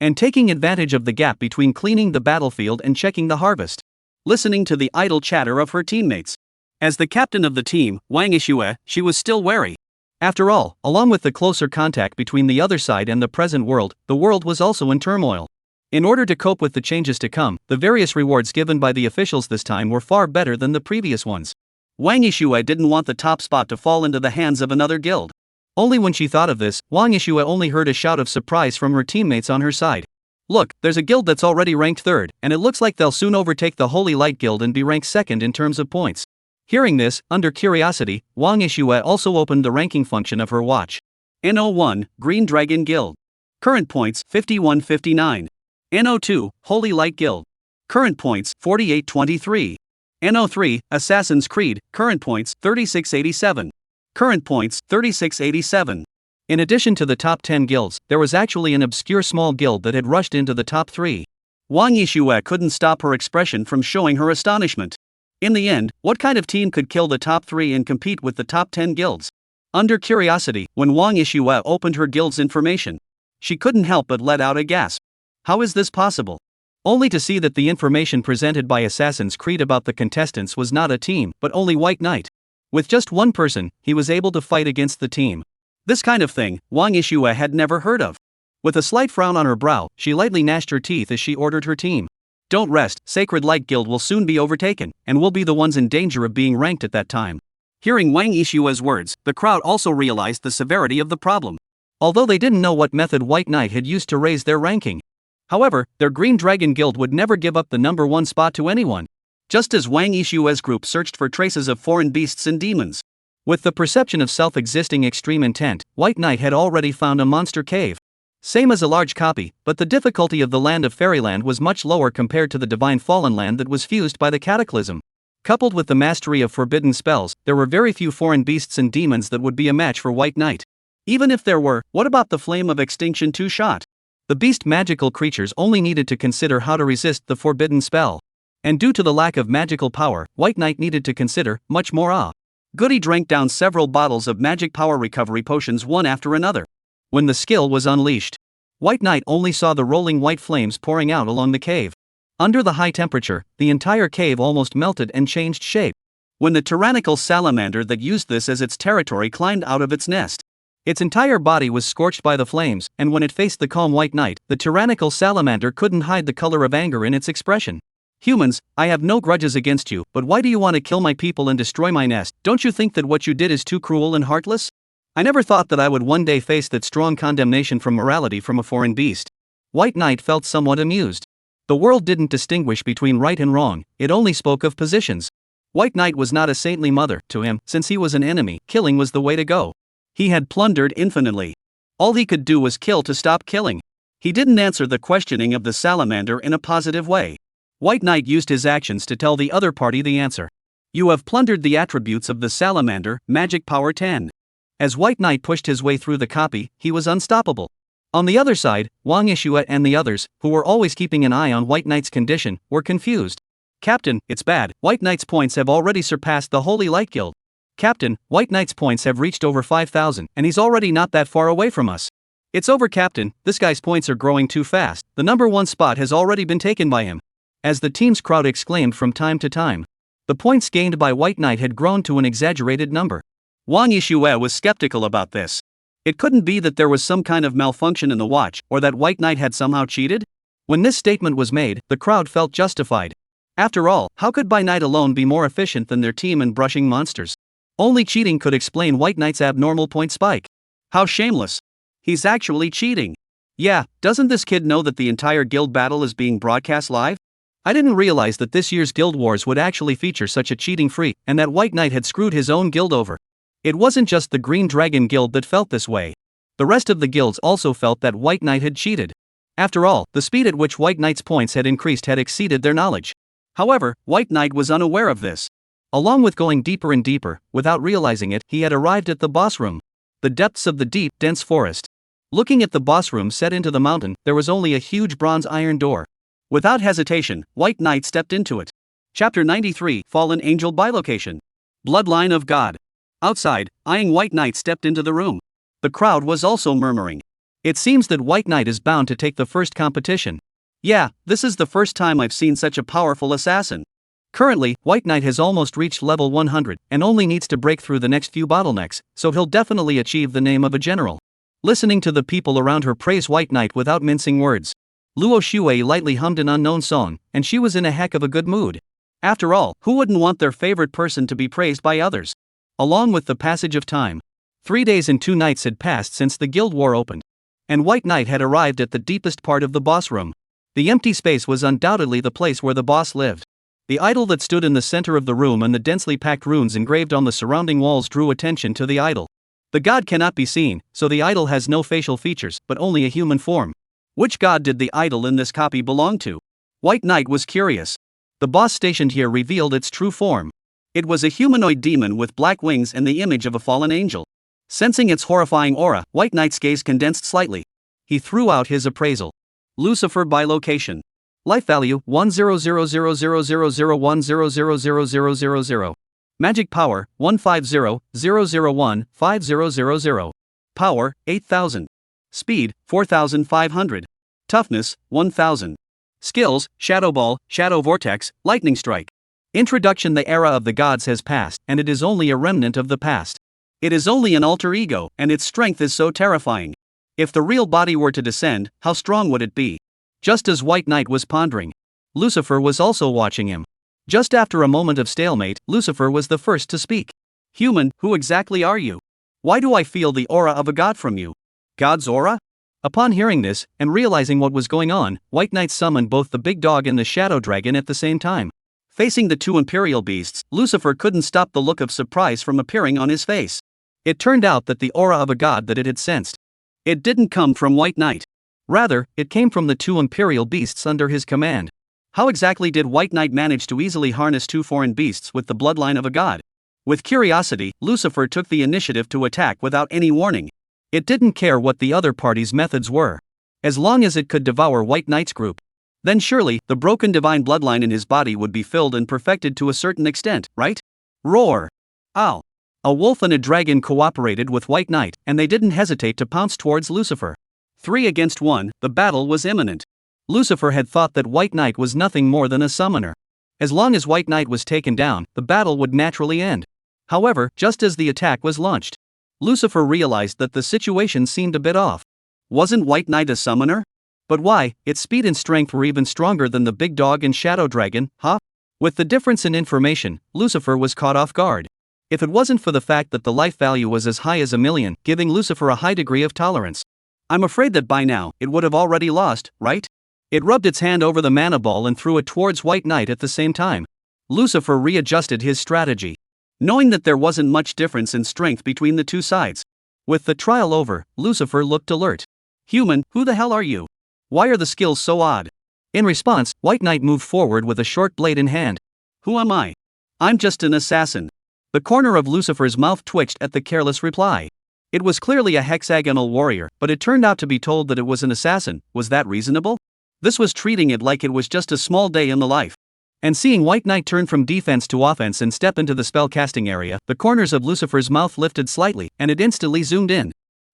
And taking advantage of the gap between cleaning the battlefield and checking the harvest. Listening to the idle chatter of her teammates. As the captain of the team, Wang Yixue, she was still wary. After all, along with the closer contact between the other side and the present world, the world was also in turmoil. In order to cope with the changes to come, the various rewards given by the officials this time were far better than the previous ones. Wang Yixue didn't want the top spot to fall into the hands of another guild. Only when she thought of this, Wang Yixue only heard a shout of surprise from her teammates on her side. Look, there's a guild that's already ranked third, and it looks like they'll soon overtake the Holy Light Guild and be ranked second in terms of points. Hearing this, under curiosity, Wang Yixue also opened the ranking function of her watch. NO1, Green Dragon Guild. Current points, 5159. NO2, Holy Light Guild. Current points, 4823. NO3, Assassin's Creed, current points, 3687. Current points, 3687. In addition to the top 10 guilds, there was actually an obscure small guild that had rushed into the top 3. Wang Yixue couldn't stop her expression from showing her astonishment. In the end, what kind of team could kill the top 3 and compete with the top 10 guilds? Under curiosity, when Wang Yixue opened her guild's information, she couldn't help but let out a gasp. How is this possible? Only to see that the information presented by Assassin's Creed about the contestants was not a team, but only White Knight. With just one person, he was able to fight against the team. This kind of thing, Wang Yixue had never heard of. With a slight frown on her brow, she lightly gnashed her teeth as she ordered her team. Don't rest, Sacred Light Guild will soon be overtaken, and we'll be the ones in danger of being ranked at that time. Hearing Wang Yixue's words, the crowd also realized the severity of the problem. Although they didn't know what method White Knight had used to raise their ranking. However, their Green Dragon Guild would never give up the number 1 spot to anyone. Just as Wang Yixue's group searched for traces of foreign beasts and demons. With the perception of self-existing extreme intent, White Knight had already found a monster cave. Same as a large copy, but the difficulty of the land of Fairyland was much lower compared to the divine fallen land that was fused by the cataclysm. Coupled with the mastery of forbidden spells, there were very few foreign beasts and demons that would be a match for White Knight. Even if there were, what about the Flame of Extinction 2-shot? The beast magical creatures only needed to consider how to resist the forbidden spell. And due to the lack of magical power, White Knight needed to consider much more. Goody drank down several bottles of magic power recovery potions one after another. When the skill was unleashed, White Knight only saw the rolling white flames pouring out along the cave. Under the high temperature, the entire cave almost melted and changed shape. When the tyrannical salamander that used this as its territory climbed out of its nest, its entire body was scorched by the flames, and when it faced the calm White Knight, the tyrannical salamander couldn't hide the color of anger in its expression. Humans, I have no grudges against you, but why do you want to kill my people and destroy my nest? Don't you think that what you did is too cruel and heartless? I never thought that I would one day face that strong condemnation from morality from a foreign beast. White Knight felt somewhat amused. The world didn't distinguish between right and wrong, it only spoke of positions. White Knight was not a saintly mother to him, since he was an enemy, killing was the way to go. He had plundered infinitely. All he could do was kill to stop killing. He didn't answer the questioning of the salamander in a positive way. White Knight used his actions to tell the other party the answer. You have plundered the attributes of the salamander, magic power 10. As White Knight pushed his way through the copy, he was unstoppable. On the other side, Wang Yixue and the others, who were always keeping an eye on White Knight's condition, were confused. Captain, it's bad, White Knight's points have already surpassed the Holy Light Guild. Captain, White Knight's points have reached over 5,000, and he's already not that far away from us. It's over, Captain. This guy's points are growing too fast. The number 1 spot has already been taken by him. As the team's crowd exclaimed from time to time. The points gained by White Knight had grown to an exaggerated number. Wang Yixue was skeptical about this. It couldn't be that there was some kind of malfunction in the watch, or that White Knight had somehow cheated? When this statement was made, the crowd felt justified. After all, how could By Night alone be more efficient than their team in brushing monsters? Only cheating could explain White Knight's abnormal point spike. How shameless. He's actually cheating. Yeah, doesn't this kid know that the entire guild battle is being broadcast live? I didn't realize that this year's Guild Wars would actually feature such a cheating freak, and that White Knight had screwed his own guild over. It wasn't just the Green Dragon Guild that felt this way. The rest of the guilds also felt that White Knight had cheated. After all, the speed at which White Knight's points had increased had exceeded their knowledge. However, White Knight was unaware of this. Along with going deeper and deeper, without realizing it, he had arrived at the boss room. The depths of the deep, dense forest. Looking at the boss room set into the mountain, there was only a huge bronze iron door. Without hesitation, White Knight stepped into it. Chapter 93, Fallen Angel Bilocation. Bloodline of God. Outside, eyeing White Knight stepped into the room. The crowd was also murmuring. It seems that White Knight is bound to take the first competition. Yeah, this is the first time I've seen such a powerful assassin. Currently, White Knight has almost reached level 100, and only needs to break through the next few bottlenecks, so he'll definitely achieve the name of a general. Listening to the people around her praise White Knight without mincing words, Luo Shuei lightly hummed an unknown song, and she was in a heck of a good mood. After all, who wouldn't want their favorite person to be praised by others? Along with the passage of time, 3 days and 2 nights had passed since the Guild War opened. And White Knight had arrived at the deepest part of the boss room. The empty space was undoubtedly the place where the boss lived. The idol that stood in the center of the room and the densely packed runes engraved on the surrounding walls drew attention to the idol. The god cannot be seen, so the idol has no facial features, but only a human form. Which god did the idol in this copy belong to? White Knight was curious. The boss stationed here revealed its true form. It was a humanoid demon with black wings and the image of a fallen angel. Sensing its horrifying aura, White Knight's gaze condensed slightly. He threw out his appraisal. Lucifer by location. Life value 100000010000000. Magic power 150-001-5000. Power 8000. Speed 4500. Toughness 1000. Skills: Shadow Ball, Shadow Vortex, Lightning Strike. Introduction: the era of the gods has passed, and it is only a remnant of the past. It is only an alter ego, and its strength is so terrifying. If the real body were to descend, how strong would it be? Just as White Knight was pondering, Lucifer was also watching him. Just after a moment of stalemate, Lucifer was the first to speak. Human, who exactly are you? Why do I feel the aura of a god from you? God's aura? Upon hearing this, and realizing what was going on, White Knight summoned both the big dog and the shadow dragon at the same time. Facing the two imperial beasts, Lucifer couldn't stop the look of surprise from appearing on his face. It turned out that the aura of a god that it had sensed, it didn't come from White Knight. Rather, it came from the two imperial beasts under his command. How exactly did White Knight manage to easily harness two foreign beasts with the bloodline of a god? With curiosity, Lucifer took the initiative to attack without any warning. It didn't care what the other party's methods were, as long as it could devour White Knight's group. Then surely, the broken divine bloodline in his body would be filled and perfected to a certain extent, right? Roar! Ow! A wolf and a dragon cooperated with White Knight, and they didn't hesitate to pounce towards Lucifer. 3 against 1, the battle was imminent. Lucifer had thought that White Knight was nothing more than a summoner. As long as White Knight was taken down, the battle would naturally end. However, just as the attack was launched, Lucifer realized that the situation seemed a bit off. Wasn't White Knight a summoner? But why? Its speed and strength were even stronger than the big dog and shadow dragon, huh? With the difference in information, Lucifer was caught off guard. If it wasn't for the fact that the life value was as high as 1,000,000, giving Lucifer a high degree of tolerance, I'm afraid that by now, it would have already lost, right? It rubbed its hand over the mana ball and threw it towards White Knight at the same time. Lucifer readjusted his strategy, knowing that there wasn't much difference in strength between the two sides. With the trial over, Lucifer looked alert. Human, who the hell are you? Why are the skills so odd? In response, White Knight moved forward with a short blade in hand. Who am I? I'm just an assassin. The corner of Lucifer's mouth twitched at the careless reply. It was clearly a hexagonal warrior, but it turned out to be told that it was an assassin. Was that reasonable? This was treating it like it was just a small day in the life. And seeing White Knight turn from defense to offense and step into the spellcasting area, the corners of Lucifer's mouth lifted slightly, and it instantly zoomed in.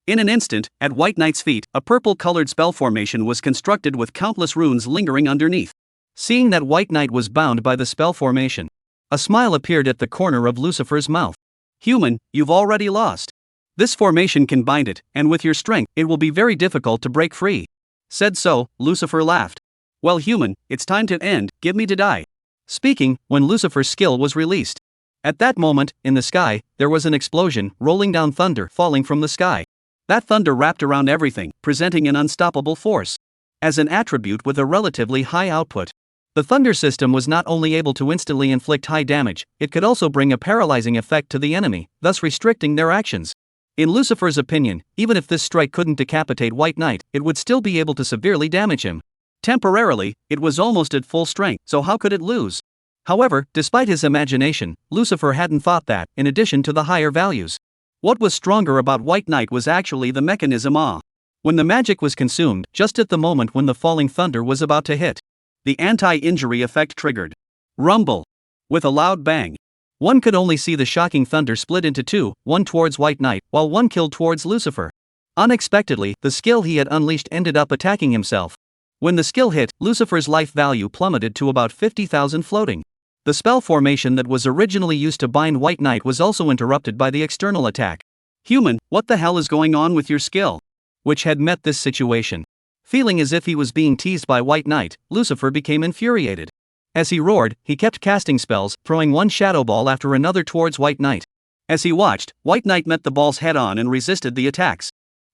In an instant, at White Knight's feet, a purple-colored spell formation was constructed with countless runes lingering underneath. Seeing that White Knight was bound by the spell formation, a smile appeared at the corner of Lucifer's mouth. Human, you've already lost. This formation can bind it, and with your strength, it will be very difficult to break free. Said so, Lucifer laughed. Well, human, it's time to end, give me to die. Speaking, when Lucifer's skill was released. At that moment, in the sky, there was an explosion, rolling down thunder falling from the sky. That thunder wrapped around everything, presenting an unstoppable force. As an attribute with a relatively high output, the thunder system was not only able to instantly inflict high damage, it could also bring a paralyzing effect to the enemy, thus restricting their actions. In Lucifer's opinion, even if this strike couldn't decapitate White Knight, it would still be able to severely damage him. Temporarily, it was almost at full strength, so how could it lose? However, despite his imagination, Lucifer hadn't thought that, in addition to the higher values. What was stronger about White Knight was actually the mechanism When the magic was consumed, just at the moment when the falling thunder was about to hit, the anti-injury effect triggered. Rumble. With a loud bang. One could only see the shocking thunder split into two, one towards White Knight, while one killed towards Lucifer. Unexpectedly, the skill he had unleashed ended up attacking himself. When the skill hit, Lucifer's life value plummeted to about 50,000 floating. The spell formation that was originally used to bind White Knight was also interrupted by the external attack. Human, what the hell is going on with your skill? Which had met this situation. Feeling as if he was being teased by White Knight, Lucifer became infuriated. As he roared, he kept casting spells, throwing one shadow ball after another towards White Knight. As he watched, White Knight met the balls head-on and resisted the attacks.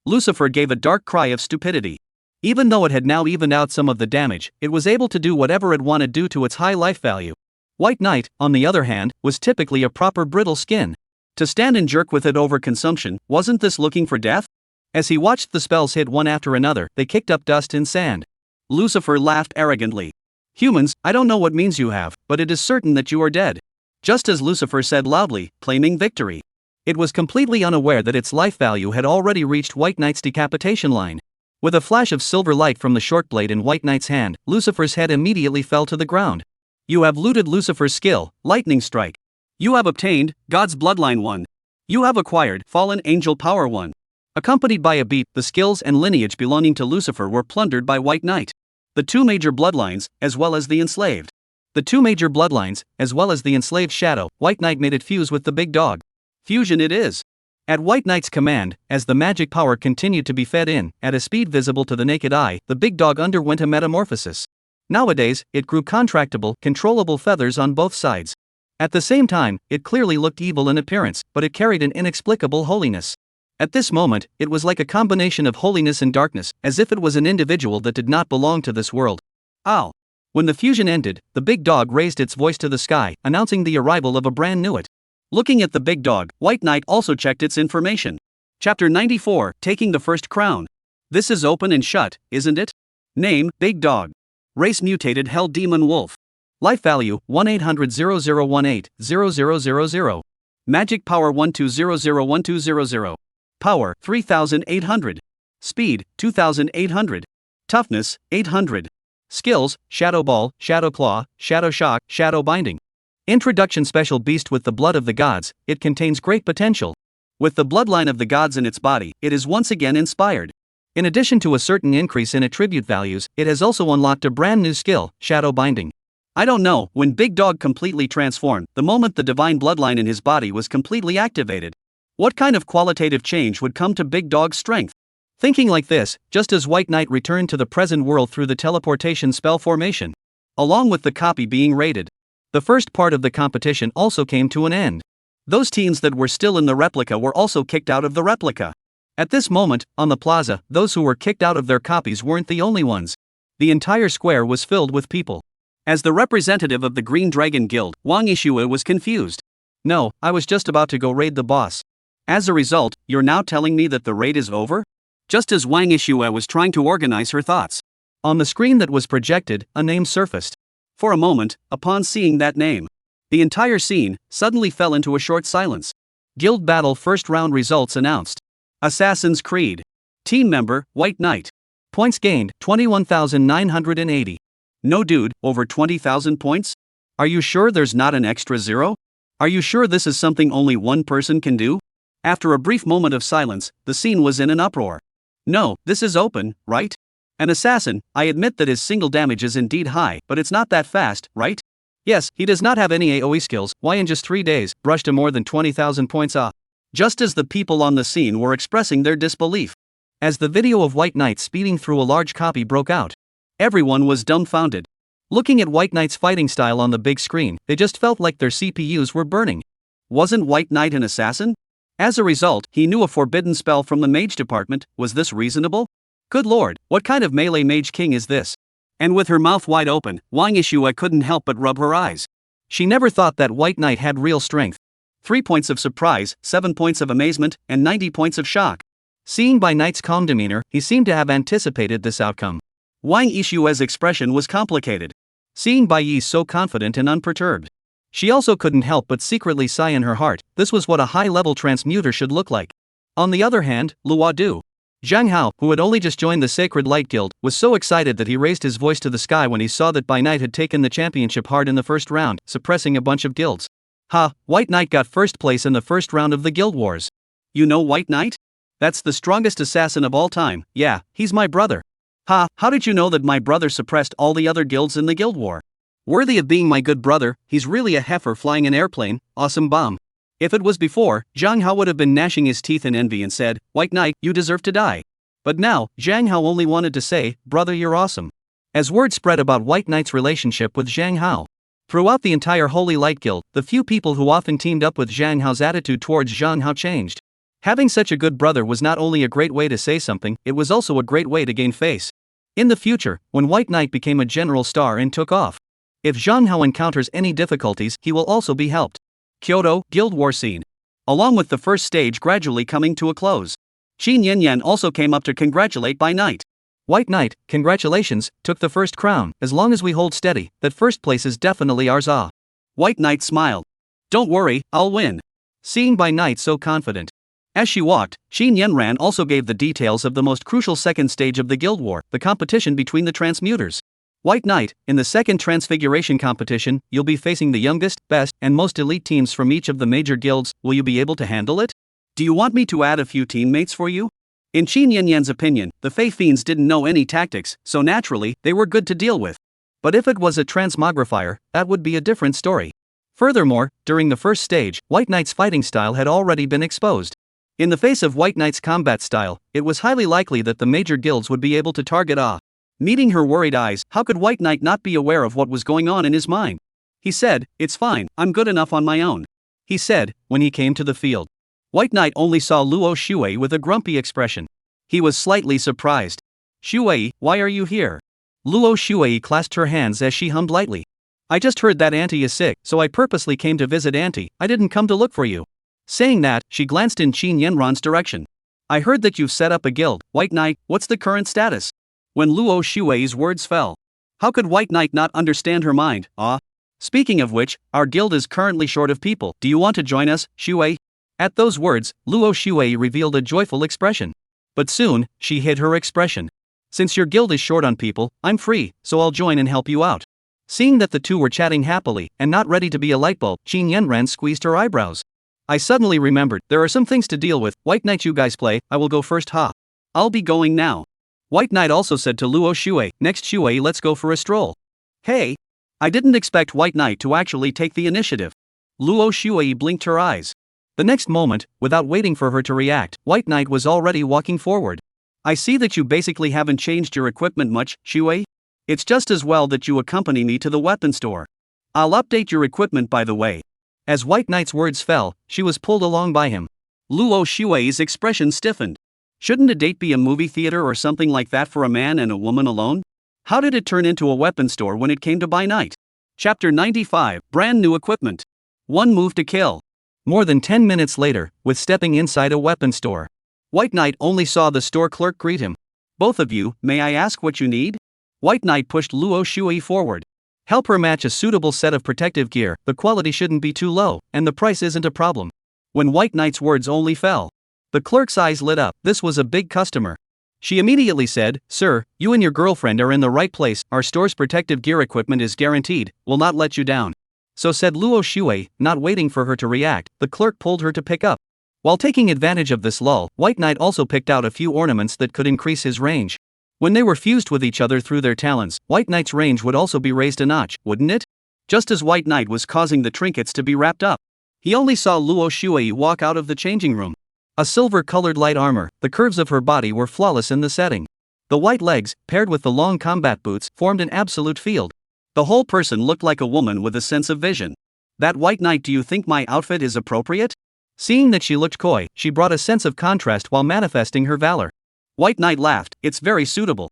Lucifer gave a dark cry of stupidity. Even though it had now evened out some of the damage, it was able to do whatever it wanted due to its high life value. White Knight, on the other hand, was typically a proper brittle skin. To stand and jerk with it over consumption, wasn't this looking for death? As he watched the spells hit one after another, they kicked up dust and sand. Lucifer laughed arrogantly. Humans, I don't know what means you have, but it is certain that you are dead. Just as Lucifer said loudly, claiming victory. It was completely unaware that its life value had already reached White Knight's decapitation line. With a flash of silver light from the short blade in White Knight's hand, Lucifer's head immediately fell to the ground. You have looted Lucifer's skill, Lightning Strike. You have obtained God's Bloodline 1. You have acquired Fallen Angel Power 1. Accompanied by a beat, the skills and lineage belonging to Lucifer were plundered by White Knight. The two major bloodlines, as well as the enslaved. The two major bloodlines, as well as the enslaved shadow, White Knight made it fuse with the big dog. Fusion it is. At White Knight's command, as the magic power continued to be fed in, at a speed visible to the naked eye, the big dog underwent a metamorphosis. Nowadays, it grew contractible, controllable feathers on both sides. At the same time, it clearly looked evil in appearance, but it carried an inexplicable holiness. At this moment, it was like a combination of holiness and darkness, as if it was an individual that did not belong to this world. Ow! When the fusion ended, the big dog raised its voice to the sky, announcing the arrival of a brand new it. Looking at the big dog, White Knight also checked its information. Chapter 94, Taking the First Crown. This is open and shut, isn't it? Name, Big Dog. Race mutated Hell Demon Wolf. Life value, 1-800-0018-0000. Magic power 12001200. Power, 3800. Speed, 2800. Toughness, 800. Skills, Shadow Ball, Shadow Claw, Shadow Shock, Shadow Binding. Introduction. Special beast with the blood of the gods, it contains great potential. With the bloodline of the gods in its body, it is once again inspired. In addition to a certain increase in attribute values, it has also unlocked a brand new skill, Shadow Binding. I don't know, when Big Dog completely transformed, the moment the divine bloodline in his body was completely activated, what kind of qualitative change would come to Big Dog's strength? Thinking like this, just as White Knight returned to the present world through the teleportation spell formation, along with the copy being raided, the first part of the competition also came to an end. Those teams that were still in the replica were also kicked out of the replica. At this moment, on the plaza, those who were kicked out of their copies weren't the only ones. The entire square was filled with people. As the representative of the Green Dragon Guild, Wang Yishua was confused. No, I was just about to go raid the boss. As a result, you're now telling me that the raid is over? Just as Wang Yishua was trying to organize her thoughts. On the screen that was projected, a name surfaced. For a moment, upon seeing that name, the entire scene suddenly fell into a short silence. Guild Battle First Round Results announced. Assassin's Creed. Team Member, White Knight. Points gained, 21,980. No dude, over 20,000 points? Are you sure there's not an extra zero? Are you sure this is something only one person can do? After a brief moment of silence, the scene was in an uproar. No, this is open, right? An assassin, I admit that his single damage is indeed high, but it's not that fast, right? Yes, he does not have any AoE skills, why in just 3 days, brushed to more than 20,000 points off. Just as the people on the scene were expressing their disbelief. As the video of White Knight speeding through a large copy broke out, everyone was dumbfounded. Looking at White Knight's fighting style on the big screen, they just felt like their CPUs were burning. Wasn't White Knight an assassin? As a result, he knew a forbidden spell from the mage department. Was this reasonable? Good lord, what kind of melee mage king is this? And with her mouth wide open, Wang Yishua couldn't help but rub her eyes. She never thought that White Knight had real strength. 3 points of surprise, 7 points of amazement, and 90 points of shock. Seeing by Knight's calm demeanor, he seemed to have anticipated this outcome. Wang Yishua's expression was complicated. Seeing Bai Yi so confident and unperturbed, she also couldn't help but secretly sigh in her heart. This was what a high-level transmuter should look like. On the other hand, Luo Du, Zhang Hao, who had only just joined the Sacred Light Guild, was so excited that he raised his voice to the sky when he saw that Bai Knight had taken the championship hard in the first round, suppressing a bunch of guilds. Ha, White Knight got first place in the first round of the Guild Wars. You know White Knight? That's the strongest assassin of all time. Yeah, he's my brother. Ha, how did you know that my brother suppressed all the other guilds in the Guild War? Worthy of being my good brother, he's really a heifer flying an airplane, awesome bomb. If it was before, Zhang Hao would have been gnashing his teeth in envy and said, White Knight, you deserve to die. But now, Zhang Hao only wanted to say, brother you're awesome. As word spread about White Knight's relationship with Zhang Hao, throughout the entire Holy Light Guild, the few people who often teamed up with Zhang Hao's attitude towards Zhang Hao changed. Having such a good brother was not only a great way to say something, it was also a great way to gain face. In the future, when White Knight became a general star and took off, if Zhang Hao encounters any difficulties, he will also be helped. Kyoto, Guild War scene. Along with the first stage gradually coming to a close, Qin Yanyan also came up to congratulate Bai Knight. White Knight, congratulations, took the first crown. As long as we hold steady, that first place is definitely ours. Ah. White Knight smiled. Don't worry, I'll win. Seeing Bai Knight so confident. As she walked, Qin Yanran also gave the details of the most crucial second stage of the Guild War, the competition between the transmuters. White Knight, in the second transfiguration competition, you'll be facing the youngest, best, and most elite teams from each of the major guilds. Will you be able to handle it? Do you want me to add a few teammates for you? In Qin Yanyan's opinion, the Fey Fiends didn't know any tactics, so naturally, they were good to deal with. But if it was a transmogrifier, that would be a different story. Furthermore, during the first stage, White Knight's fighting style had already been exposed. In the face of White Knight's combat style, it was highly likely that the major guilds would be able to target Ah. Meeting her worried eyes, how could White Knight not be aware of what was going on in his mind? He said, it's fine, I'm good enough on my own. He said, when he came to the field. White Knight only saw Luo Shuei with a grumpy expression. He was slightly surprised. Shuei, why are you here? Luo Shuei clasped her hands as she hummed lightly. I just heard that Auntie is sick, so I purposely came to visit Auntie. I didn't come to look for you. Saying that, she glanced in Qin Yanran's direction. I heard that you've set up a guild. White Knight, what's the current status? When Luo Shuei's words fell, how could White Knight not understand her mind? Ah. Speaking of which, our guild is currently short of people. Do you want to join us, Shuei? At those words, Luo Shuei revealed a joyful expression. But soon, she hid her expression. Since your guild is short on people, I'm free, so I'll join and help you out. Seeing that the two were chatting happily and not ready to be a light bulb, Qin Yanran squeezed her eyebrows. I suddenly remembered, there are some things to deal with. White Knight, you guys play, I will go first. Ha. I'll be going now. White Knight also said to Luo Shuei, next Shuei, let's go for a stroll. Hey. I didn't expect White Knight to actually take the initiative. Luo Shuei blinked her eyes. The next moment, without waiting for her to react, White Knight was already walking forward. I see that you basically haven't changed your equipment much, Shuei. It's just as well that you accompany me to the weapon store. I'll update your equipment by the way. As White Knight's words fell, she was pulled along by him. Luo Shuei's expression stiffened. Shouldn't a date be a movie theater or something like that for a man and a woman alone? How did it turn into a weapon store when it came to Bai Knight? Chapter 95, Brand New Equipment. One Move to Kill. More than 10 minutes later, with stepping inside a weapon store, White Knight only saw the store clerk greet him. Both of you, may I ask what you need? White Knight pushed Luo Shuei forward. Help her match a suitable set of protective gear, the quality shouldn't be too low, and the price isn't a problem. When White Knight's words only fell, the clerk's eyes lit up. This was a big customer. She immediately said, Sir, you and your girlfriend are in the right place, our store's protective gear equipment is guaranteed, will not let you down. So said Luo Shuei, not waiting for her to react, the clerk pulled her to pick up. While taking advantage of this lull, White Knight also picked out a few ornaments that could increase his range. When they were fused with each other through their talons, White Knight's range would also be raised a notch, wouldn't it? Just as White Knight was causing the trinkets to be wrapped up, he only saw Luo Shuai walk out of the changing room. A silver-colored light armor, the curves of her body were flawless in the setting. The white legs, paired with the long combat boots, formed an absolute field. The whole person looked like a woman with a sense of vision. That White Knight, do you think my outfit is appropriate? Seeing that she looked coy, she brought a sense of contrast while manifesting her valor. White Knight laughed, it's very suitable.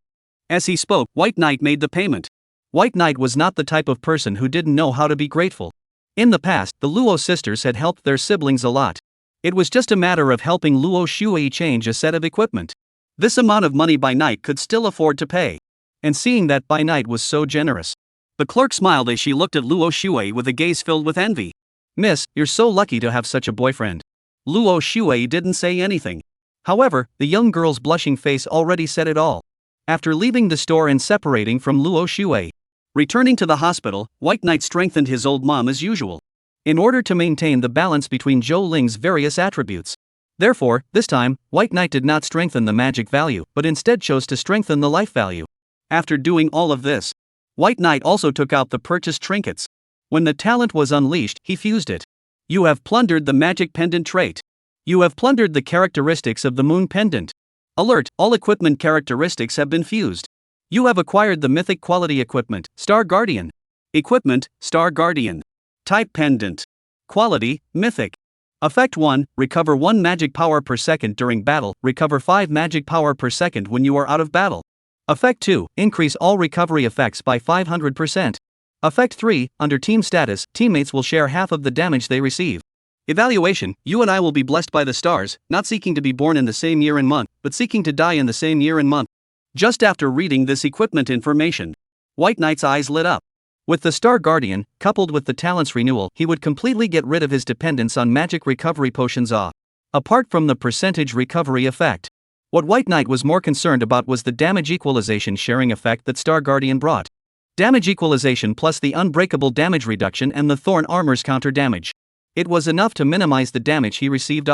As he spoke, White Knight made the payment. White Knight was not the type of person who didn't know how to be grateful. In the past, the Luo sisters had helped their siblings a lot. It was just a matter of helping Luo Shuai change a set of equipment. This amount of money Bai Knight could still afford to pay. And seeing that Bai Knight was so generous, the clerk smiled as she looked at Luo Shuai with a gaze filled with envy. Miss, you're so lucky to have such a boyfriend. Luo Shuai didn't say anything. However, the young girl's blushing face already said it all. After leaving the store and separating from Luo Shuai, returning to the hospital, White Knight strengthened his old mom as usual, in order to maintain the balance between Zhou Ling's various attributes. Therefore, this time, White Knight did not strengthen the magic value, but instead chose to strengthen the life value. After doing all of this, White Knight also took out the purchased trinkets. When the talent was unleashed, he fused it. You have plundered the magic pendant trait. You have plundered the characteristics of the moon pendant. Alert, all equipment characteristics have been fused. You have acquired the mythic quality equipment, Star Guardian. Equipment, Star Guardian. Type pendant. Quality, mythic. Effect 1, recover 1 magic power per second during battle, recover 5 magic power per second when you are out of battle. Effect 2, increase all recovery effects by 500%. Effect 3, under team status, teammates will share half of the damage they receive. Evaluation, you and I will be blessed by the stars, not seeking to be born in the same year and month, but seeking to die in the same year and month. Just after reading this equipment information, White Knight's eyes lit up. With the Star Guardian, coupled with the talent's renewal, he would completely get rid of his dependence on magic recovery potions apart from the percentage recovery effect. What White Knight was more concerned about was the damage equalization sharing effect that Star Guardian brought. Damage equalization plus the unbreakable damage reduction and the Thorn Armor's counter damage. It was enough to minimize the damage he received.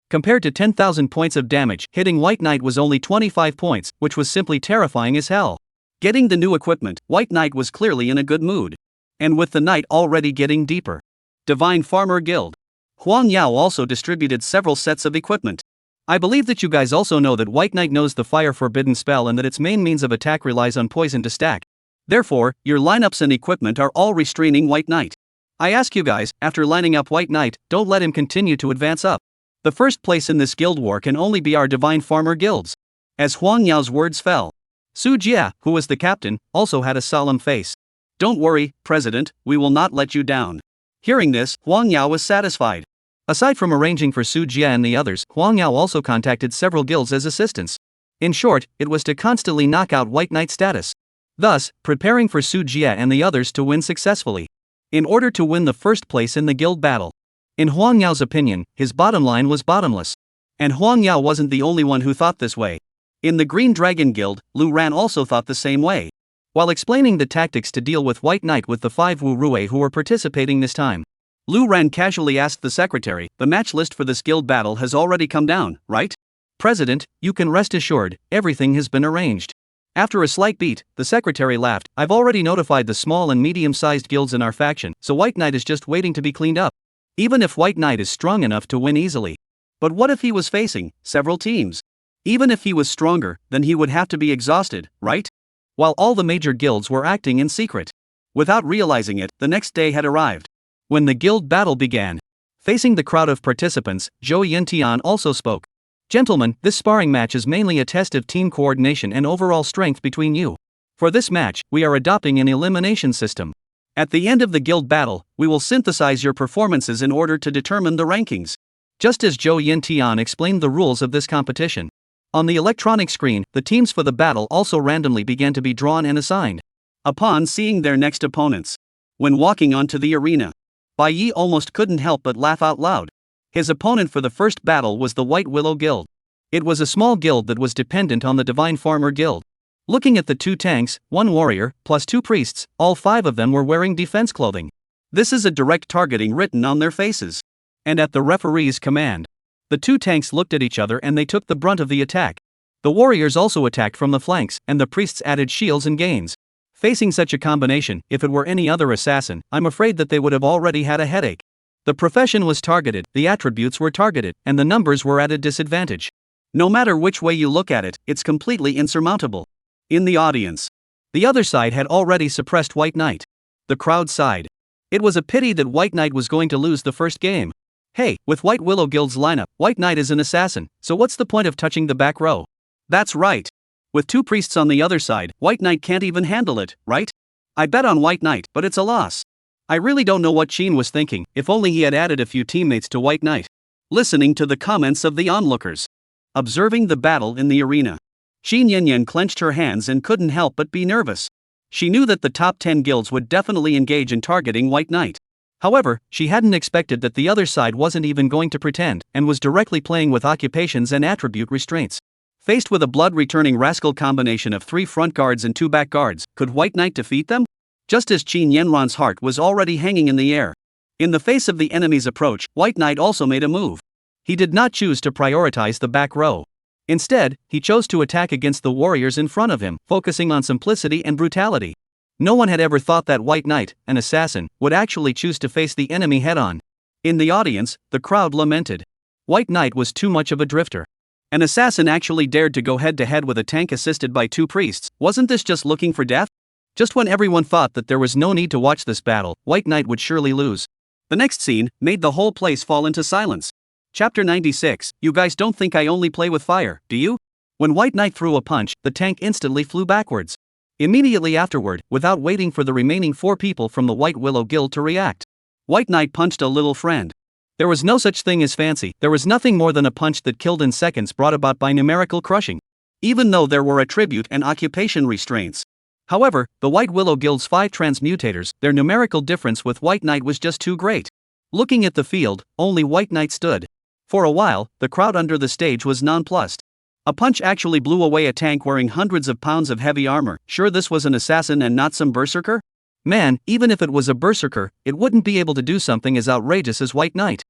Compared to 10,000 points of damage, hitting White Knight was only 25 points, which was simply terrifying as hell. Getting the new equipment, White Knight was clearly in a good mood. And with the night already getting deeper, Divine Farmer Guild. Huang Yao also distributed several sets of equipment. I believe that you guys also know that White Knight knows the Fire Forbidden spell and that its main means of attack relies on poison to stack. Therefore, your lineups and equipment are all restraining White Knight. I ask you guys, after lining up White Knight, don't let him continue to advance up. The first place in this guild war can only be our Divine Farmer guilds. As Huang Yao's words fell, Su Jia, who was the captain, also had a solemn face. Don't worry, President, we will not let you down. Hearing this, Huang Yao was satisfied. Aside from arranging for Su Jia and the others, Huang Yao also contacted several guilds as assistants. In short, it was to constantly knock out White Knight status. Thus, preparing for Su Jia and the others to win successfully, in order to win the first place in the guild battle. In Huang Yao's opinion, his bottom line was bottomless. And Huang Yao wasn't the only one who thought this way. In the Green Dragon Guild, Lu Ran also thought the same way. While explaining the tactics to deal with White Knight with the 5 Wu Rui who were participating this time, Lu Ran casually asked the secretary, the match list for this guild battle has already come down, right? President, you can rest assured, everything has been arranged. After a slight beat, the secretary laughed, I've already notified the small and medium-sized guilds in our faction, so White Knight is just waiting to be cleaned up. Even if White Knight is strong enough to win easily. But what if he was facing several teams? Even if he was stronger, then he would have to be exhausted, right? While all the major guilds were acting in secret. Without realizing it, the next day had arrived. When the guild battle began, facing the crowd of participants, Zhou Yintian also spoke. Gentlemen, this sparring match is mainly a test of team coordination and overall strength between you. For this match, we are adopting an elimination system. At the end of the guild battle, we will synthesize your performances in order to determine the rankings. Just as Zhou Yintian explained the rules of this competition. On the electronic screen, the teams for the battle also randomly began to be drawn and assigned. Upon seeing their next opponents, when walking onto the arena, Bai Yi almost couldn't help but laugh out loud. His opponent for the first battle was the White Willow Guild. It was a small guild that was dependent on the Divine Farmer Guild. Looking at the 2 tanks, 1 warrior, plus 2 priests, all 5 of them were wearing defense clothing. This is a direct targeting written on their faces. And at the referee's command, The two tanks looked at each other and they took the brunt of the attack. The warriors also attacked from the flanks, and the priests added shields and gains. Facing such a combination, if it were any other assassin, I'm afraid that they would have already had a headache. The profession was targeted, the attributes were targeted, and the numbers were at a disadvantage. No matter which way you look at it, it's completely insurmountable. In the audience, the other side had already suppressed White Knight. The crowd sighed. It was a pity that White Knight was going to lose the first game. Hey, with White Willow Guild's lineup, White Knight is an assassin, so what's the point of touching the back row? That's right. With two priests on the other side, White Knight can't even handle it, right? I bet on White Knight, but it's a loss. I really don't know what Sheen was thinking, if only he had added a few teammates to White Knight. Listening to the comments of the onlookers. Observing the battle in the arena. Sheen Yanyan clenched her hands and couldn't help but be nervous. She knew that the top 10 guilds would definitely engage in targeting White Knight. However, she hadn't expected that the other side wasn't even going to pretend, and was directly playing with occupations and attribute restraints. Faced with a blood-returning rascal combination of 3 front guards and 2 back guards, could White Knight defeat them? Just as Qin Yanran's heart was already hanging in the air. In the face of the enemy's approach, White Knight also made a move. He did not choose to prioritize the back row. Instead, he chose to attack against the warriors in front of him, focusing on simplicity and brutality. No one had ever thought that White Knight, an assassin, would actually choose to face the enemy head-on. In the audience, the crowd lamented. White Knight was too much of a drifter. An assassin actually dared to go head-to-head with a tank assisted by 2 priests. Wasn't this just looking for death? Just when everyone thought that there was no need to watch this battle, White Knight would surely lose. The next scene made the whole place fall into silence. Chapter 96, you guys don't think I only play with fire, do you? When White Knight threw a punch, the tank instantly flew backwards. Immediately afterward, without waiting for the remaining 4 people from the White Willow Guild to react, White Knight punched a little friend. There was no such thing as fancy, there was nothing more than a punch that killed in seconds brought about by numerical crushing. Even though there were attribute and occupation restraints. However, the White Willow Guild's 5 transmutators, their numerical difference with White Knight was just too great. Looking at the field, only White Knight stood. For a while, the crowd under the stage was nonplussed. A punch actually blew away a tank wearing hundreds of pounds of heavy armor. Sure, this was an assassin and not some berserker? Man, even if it was a berserker, it wouldn't be able to do something as outrageous as White Knight.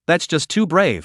That's just too brave.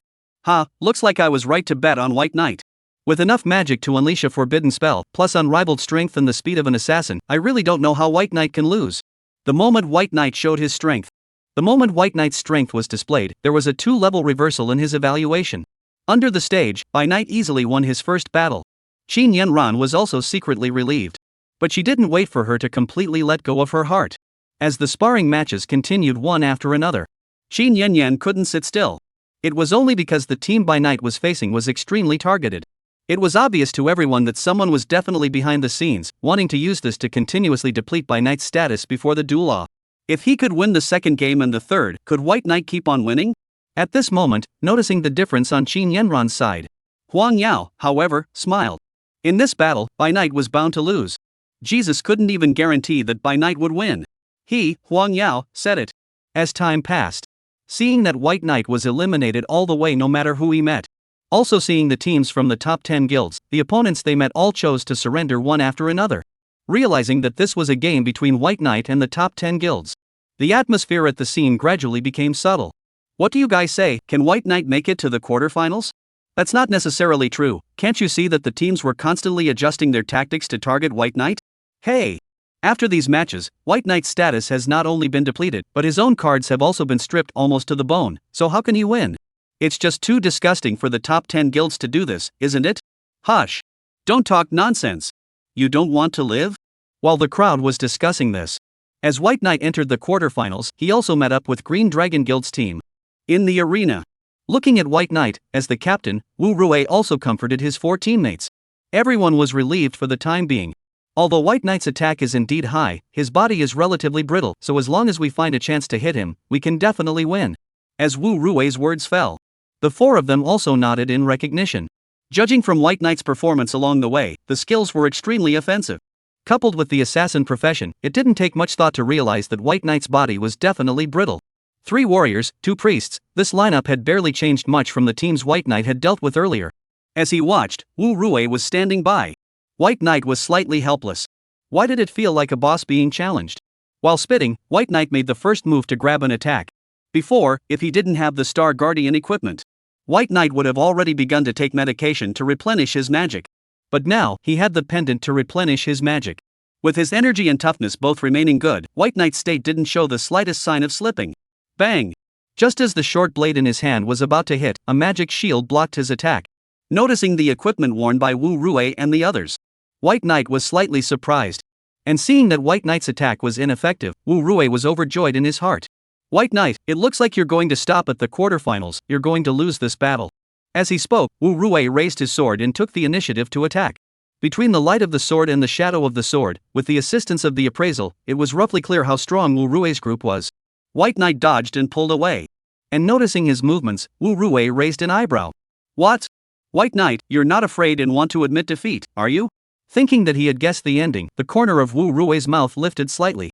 Looks like I was right to bet on White Knight. With enough magic to unleash a forbidden spell, plus unrivaled strength and the speed of an assassin, I really don't know how White Knight can lose. The moment White Knight showed his strength. The moment White Knight's strength was displayed, there was a 2-level reversal in his evaluation. Under the stage, White Knight easily won his first battle. Qin Yanran was also secretly relieved. But she didn't wait for her to completely let go of her heart. As the sparring matches continued one after another, Qin Yanyan couldn't sit still. It was only because the team White Knight was facing was extremely targeted. It was obvious to everyone that someone was definitely behind the scenes, wanting to use this to continuously deplete White Knight's status before the duel. If he could win the second game and the third, could White Knight keep on winning? At this moment, noticing the difference on Qin Yanran's side, Huang Yao, however, smiled. In this battle, White Knight was bound to lose. Jesus couldn't even guarantee that White Knight would win. He, Huang Yao, said it. As time passed, seeing that White Knight was eliminated all the way no matter who he met. Also seeing the teams from the top 10 guilds, the opponents they met all chose to surrender one after another. Realizing that this was a game between White Knight and the top 10 guilds, the atmosphere at the scene gradually became subtle. What do you guys say, can White Knight make it to the quarterfinals? That's not necessarily true. Can't you see that the teams were constantly adjusting their tactics to target White Knight? Hey! After these matches, White Knight's status has not only been depleted, but his own cards have also been stripped almost to the bone, so how can he win? It's just too disgusting for the top 10 guilds to do this, isn't it? Hush! Don't talk nonsense! You don't want to live? While the crowd was discussing this, as White Knight entered the quarterfinals, he also met up with Green Dragon Guild's team. In the arena, looking at White Knight, as the captain, Wu Rui also comforted his 4 teammates. Everyone was relieved for the time being. Although White Knight's attack is indeed high, his body is relatively brittle, so as long as we find a chance to hit him, we can definitely win. As Wu Rui's words fell, the 4 of them also nodded in recognition. Judging from White Knight's performance along the way, the skills were extremely offensive. Coupled with the assassin profession, it didn't take much thought to realize that White Knight's body was definitely brittle. 3 warriors, 2 priests, this lineup had barely changed much from the teams White Knight had dealt with earlier. As he watched, Wu Rui was standing by. White Knight was slightly helpless. Why did it feel like a boss being challenged? While spitting, White Knight made the first move to grab an attack. Before, if he didn't have the Star Guardian equipment, White Knight would have already begun to take medication to replenish his magic. But now, he had the pendant to replenish his magic. With his energy and toughness both remaining good, White Knight's state didn't show the slightest sign of slipping. Bang! Just as the short blade in his hand was about to hit, a magic shield blocked his attack. Noticing the equipment worn by Wu Rui and the others, White Knight was slightly surprised. And seeing that White Knight's attack was ineffective, Wu Rui was overjoyed in his heart. White Knight, it looks like you're going to stop at the quarterfinals, you're going to lose this battle. As he spoke, Wu Rui raised his sword and took the initiative to attack. Between the light of the sword and the shadow of the sword, with the assistance of the appraisal, it was roughly clear how strong Wu Rui's group was. White Knight dodged and pulled away. And noticing his movements, Wu Rui raised an eyebrow. What? White Knight, you're not afraid and want to admit defeat, are you? Thinking that he had guessed the ending, the corner of Wu Rui's mouth lifted slightly.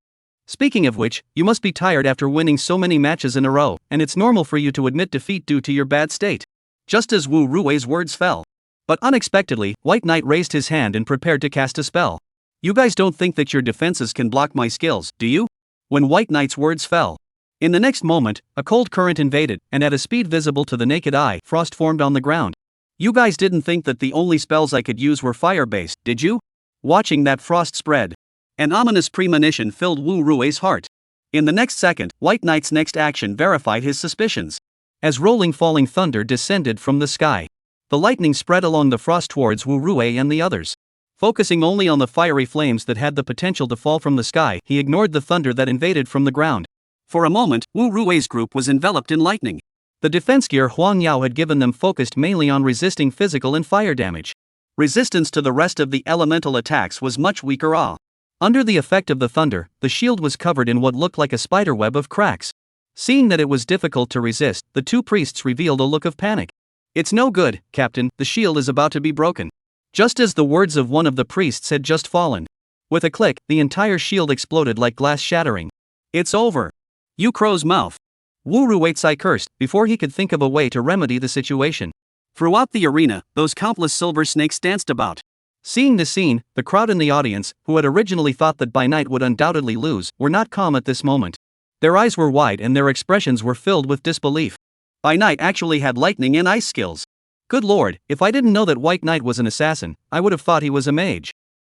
Speaking of which, you must be tired after winning so many matches in a row, and it's normal for you to admit defeat due to your bad state. Just as Wu Rui's words fell. But unexpectedly, White Knight raised his hand and prepared to cast a spell. You guys don't think that your defenses can block my skills, do you? When White Knight's words fell. In the next moment, a cold current invaded, and at a speed visible to the naked eye, frost formed on the ground. You guys didn't think that the only spells I could use were fire-based, did you? Watching that frost spread, an ominous premonition filled Wu Rui's heart. In the next second, White Knight's next action verified his suspicions. As rolling falling thunder descended from the sky, the lightning spread along the frost towards Wu Rui and the others. Focusing only on the fiery flames that had the potential to fall from the sky, he ignored the thunder that invaded from the ground. For a moment, Wu Rui's group was enveloped in lightning. The defense gear Huang Yao had given them focused mainly on resisting physical and fire damage. Resistance to the rest of the elemental attacks was much weaker. Under the effect of the thunder, the shield was covered in what looked like a spiderweb of cracks. Seeing that it was difficult to resist, the two priests revealed a look of panic. It's no good, Captain, the shield is about to be broken. Just as the words of one of the priests had just fallen. With a click, the entire shield exploded like glass shattering. It's over. You crow's mouth. Wu Rui's cursed, before he could think of a way to remedy the situation. Throughout the arena, those countless silver snakes danced about. Seeing the scene, the crowd in the audience, who had originally thought that By Night would undoubtedly lose, were not calm at this moment. Their eyes were wide and their expressions were filled with disbelief. By Night actually had lightning and ice skills. Good lord, if I didn't know that White Knight was an assassin, I would have thought he was a mage.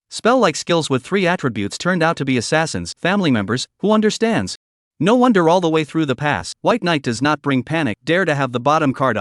Spell-like skills with 3 attributes turned out to be assassins, family members, who understands? No wonder all the way through the pass, White Knight does not bring panic, dare to have the bottom card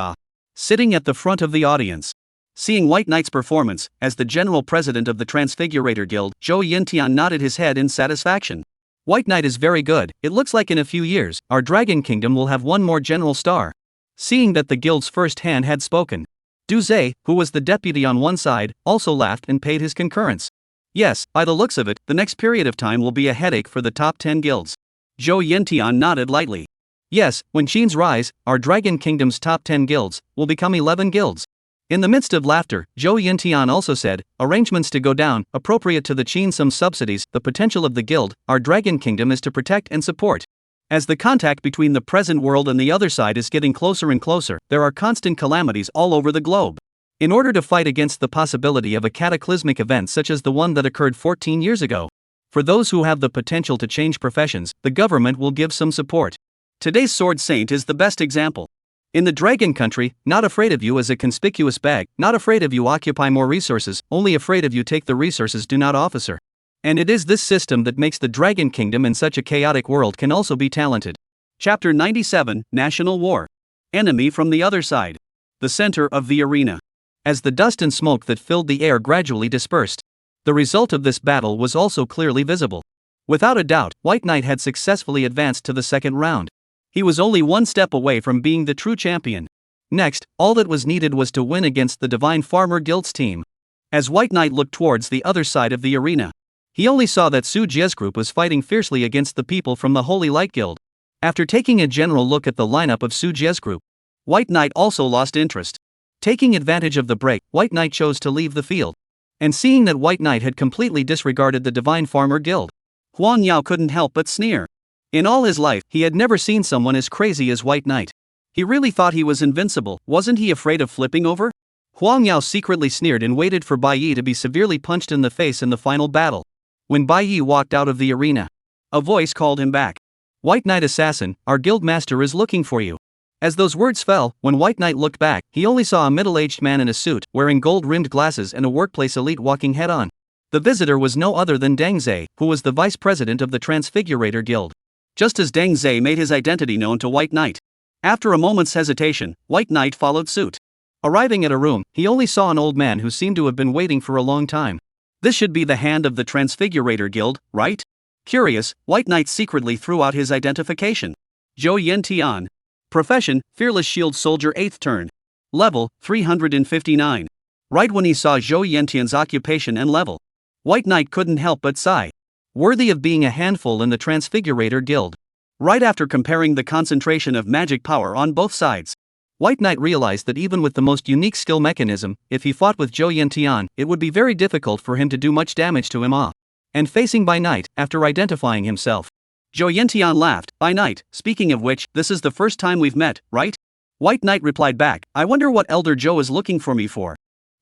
sitting at the front of the audience. Seeing White Knight's performance, as the general president of the Transfigurator Guild, Zhou Yintian nodded his head in satisfaction. White Knight is very good, it looks like in a few years, our Dragon Kingdom will have one more general star. Seeing that the guild's first hand had spoken, Du Zhe, who was the deputy on one side, also laughed and paid his concurrence. Yes, by the looks of it, the next period of time will be a headache for the top 10 guilds. Zhou Yintian nodded lightly. Yes, when Qin's rise, our Dragon Kingdom's top 10 guilds will become 11 guilds. In the midst of laughter, Zhou Yintian also said, arrangements to go down, appropriate to the Qin some subsidies, the potential of the guild, our Dragon Kingdom is to protect and support. As the contact between the present world and the other side is getting closer and closer, there are constant calamities all over the globe. In order to fight against the possibility of a cataclysmic event such as the one that occurred 14 years ago, for those who have the potential to change professions, the government will give some support. Today's Sword Saint is the best example. In the Dragon Country, not afraid of you as a conspicuous bag, not afraid of you occupy more resources, only afraid of you take the resources do not officer. And it is this system that makes the Dragon Kingdom in such a chaotic world can also be talented. Chapter 97, National War. Enemy from the other side. The center of the arena. As the dust and smoke that filled the air gradually dispersed, the result of this battle was also clearly visible. Without a doubt, White Knight had successfully advanced to the second round. He was only one step away from being the true champion. Next, all that was needed was to win against the Divine Farmer Guild's team. As White Knight looked towards the other side of the arena, he only saw that Su Jie's group was fighting fiercely against the people from the Holy Light Guild. After taking a general look at the lineup of Su Jie's group, White Knight also lost interest. Taking advantage of the break, White Knight chose to leave the field. And seeing that White Knight had completely disregarded the Divine Farmer Guild, Huang Yao couldn't help but sneer. In all his life, he had never seen someone as crazy as White Knight. He really thought he was invincible, wasn't he afraid of flipping over? Huang Yao secretly sneered and waited for Bai Yi to be severely punched in the face in the final battle. When Bai Yi walked out of the arena, a voice called him back. White Knight Assassin, our guild master is looking for you. As those words fell, when White Knight looked back, he only saw a middle-aged man in a suit, wearing gold-rimmed glasses and a workplace elite walking head-on. The visitor was no other than Deng Zhe, who was the vice president of the Transfigurator Guild. Just as Deng Zhe made his identity known to White Knight. After a moment's hesitation, White Knight followed suit. Arriving at a room, he only saw an old man who seemed to have been waiting for a long time. This should be the hand of the Transfigurator Guild, right? Curious, White Knight secretly threw out his identification. Zhou Yentian. Profession, Fearless Shield Soldier 8th turn. Level, 359. Right when he saw Zhou Yentian's occupation and level, White Knight couldn't help but sigh. Worthy of being a handful in the Transfigurator Guild. Right after comparing the concentration of magic power on both sides, White Knight realized that even with the most unique skill mechanism, if he fought with Zhou Yentian, it would be very difficult for him to do much damage to him off. And facing By Night, after identifying himself, Zhou Yentian laughed. By Night, speaking of which, this is the first time we've met, right? White Knight replied back, I wonder what Elder Zhou is looking for me for.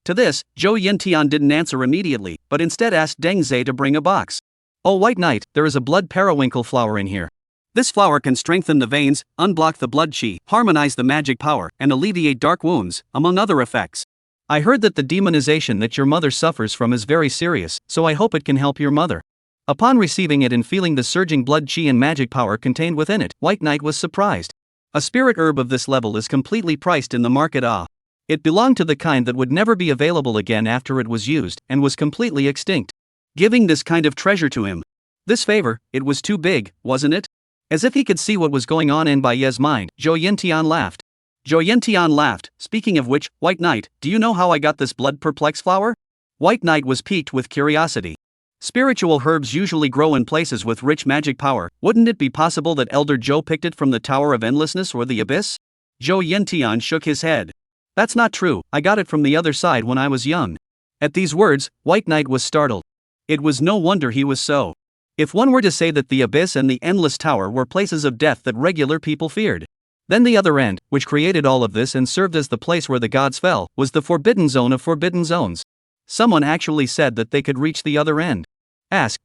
To this, Zhou Yentian didn't answer immediately, but instead asked Deng Zhe to bring a box. Oh White Knight, there is a blood periwinkle flower in here. This flower can strengthen the veins, unblock the blood chi, harmonize the magic power, and alleviate dark wounds, among other effects. I heard that the demonization that your mother suffers from is very serious, so I hope it can help your mother. Upon receiving it and feeling the surging blood chi and magic power contained within it, White Knight was surprised. A spirit herb of this level is completely priced in the market. It belonged to the kind that would never be available again after it was used, and was completely extinct. Giving this kind of treasure to him. This favor, it was too big, wasn't it? As if he could see what was going on in Bai Ye's mind, Zhou Yentian laughed. Zhou Yentian laughed, speaking of which, White Knight, do you know how I got this blood perplex flower? White Knight was piqued with curiosity. Spiritual herbs usually grow in places with rich magic power, wouldn't it be possible that Elder Zhou picked it from the Tower of Endlessness or the Abyss? Zhou Yentian shook his head. That's not true, I got it from the other side when I was young. At these words, White Knight was startled. It was no wonder he was so. If one were to say that the Abyss and the Endless Tower were places of death that regular people feared, then the other end, which created all of this and served as the place where the gods fell, was the forbidden zone of forbidden zones. Someone actually said that they could reach the other end.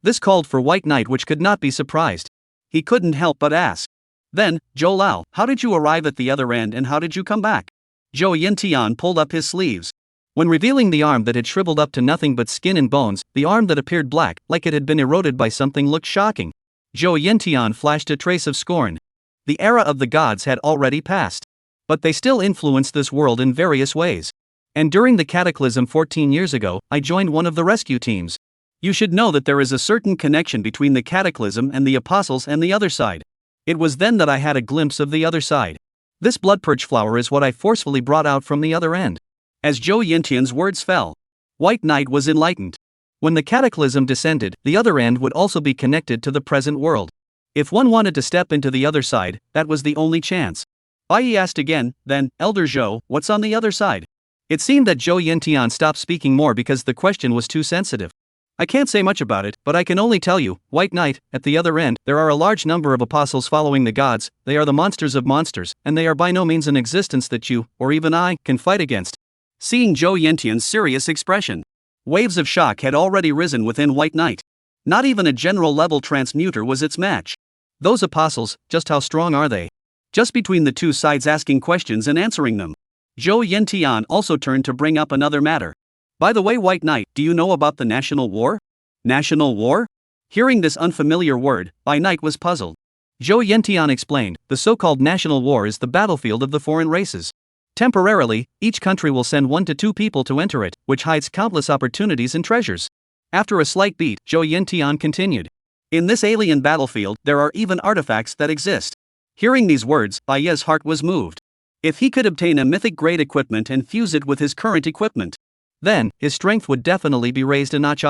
This called for White Knight, which could not be surprised. He couldn't help but ask. Then, Zhou Lao, how did you arrive at the other end and how did you come back? Zhou Yentian pulled up his sleeves. When revealing the arm that had shriveled up to nothing but skin and bones, the arm that appeared black, like it had been eroded by something, looked shocking. Zhou Yentian flashed a trace of scorn. The era of the gods had already passed. But they still influenced this world in various ways. And during the cataclysm 14 years ago, I joined one of the rescue teams. You should know that there is a certain connection between the cataclysm and the apostles and the other side. It was then that I had a glimpse of the other side. This blood purge flower is what I forcefully brought out from the other end. As Zhou Yentian's words fell, White Knight was enlightened. When the cataclysm descended, the other end would also be connected to the present world. If one wanted to step into the other side, that was the only chance. Bai Yi asked again, then, Elder Zhou, what's on the other side? It seemed that Zhou Yentian stopped speaking more because the question was too sensitive. I can't say much about it, but I can only tell you, White Knight, at the other end, there are a large number of apostles following the gods, they are the monsters of monsters, and they are by no means an existence that you, or even I, can fight against. Seeing Zhou Yentian's serious expression, waves of shock had already risen within White Knight. Not even a general-level transmuter was its match. Those apostles, just how strong are they? Just between the two sides asking questions and answering them. Zhou Yentian also turned to bring up another matter. By the way, White Knight, do you know about the National War? National War? Hearing this unfamiliar word, Bai Knight was puzzled. Zhou Yentian explained, the so-called National War is the battlefield of the foreign races. Temporarily, each country will send 1 to 2 people to enter it, which hides countless opportunities and treasures. After a slight beat, Zhou Yentian continued. In this alien battlefield, there are even artifacts that exist. Hearing these words, Bai Ye's heart was moved. If he could obtain a mythic-grade equipment and fuse it with his current equipment, then, his strength would definitely be raised a notch.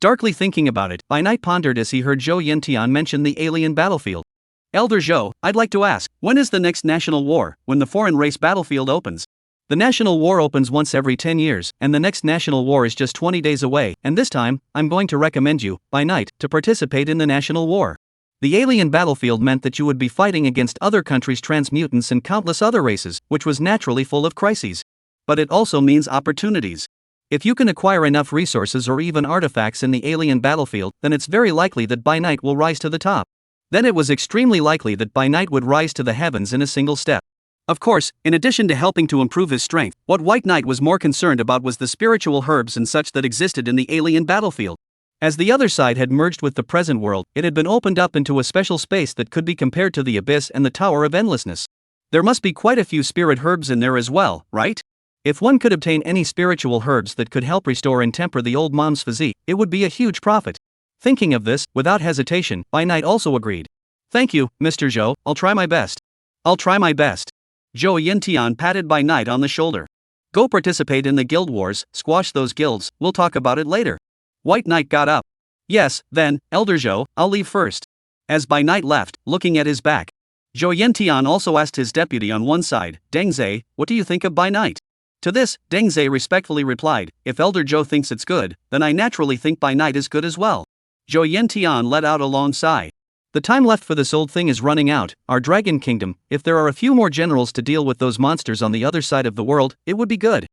Darkly thinking about it, Bai Night pondered as he heard Zhou Yentian mention the alien battlefield. Elder Zhou, I'd like to ask, when is the next national war, when the foreign race battlefield opens? The national war opens once every 10 years, and the next national war is just 20 days away, and this time, I'm going to recommend you, Bai Night, to participate in the national war. The alien battlefield meant that you would be fighting against other countries' transmutants and countless other races, which was naturally full of crises. But it also means opportunities. If you can acquire enough resources or even artifacts in the alien battlefield, then it's very likely that Bai Night will rise to the top. Then it was extremely likely that Bai Night would rise to the heavens in a single step. Of course, in addition to helping to improve his strength, what White Knight was more concerned about was the spiritual herbs and such that existed in the alien battlefield. As the other side had merged with the present world, it had been opened up into a special space that could be compared to the Abyss and the Tower of Endlessness. There must be quite a few spirit herbs in there as well, right? If one could obtain any spiritual herbs that could help restore and temper the old mom's physique, it would be a huge profit. Thinking of this, without hesitation, White Knight also agreed. Thank you, Mr. Zhou, I'll try my best. I'll try my best. Zhou Yintian patted White Knight on the shoulder. Go participate in the guild wars, squash those guilds, we'll talk about it later. White Knight got up. Yes, then, Elder Zhou, I'll leave first. As White Knight left, looking at his back, Zhou Yintian also asked his deputy on one side, Deng Zai, what do you think of White Knight? To this, Deng Zai respectfully replied, if Elder Zhou thinks it's good, then I naturally think White Knight is good as well. Zhou Yintian let out a long sigh. The time left for this old thing is running out, our Dragon Kingdom, if there are a few more generals to deal with those monsters on the other side of the world, it would be good.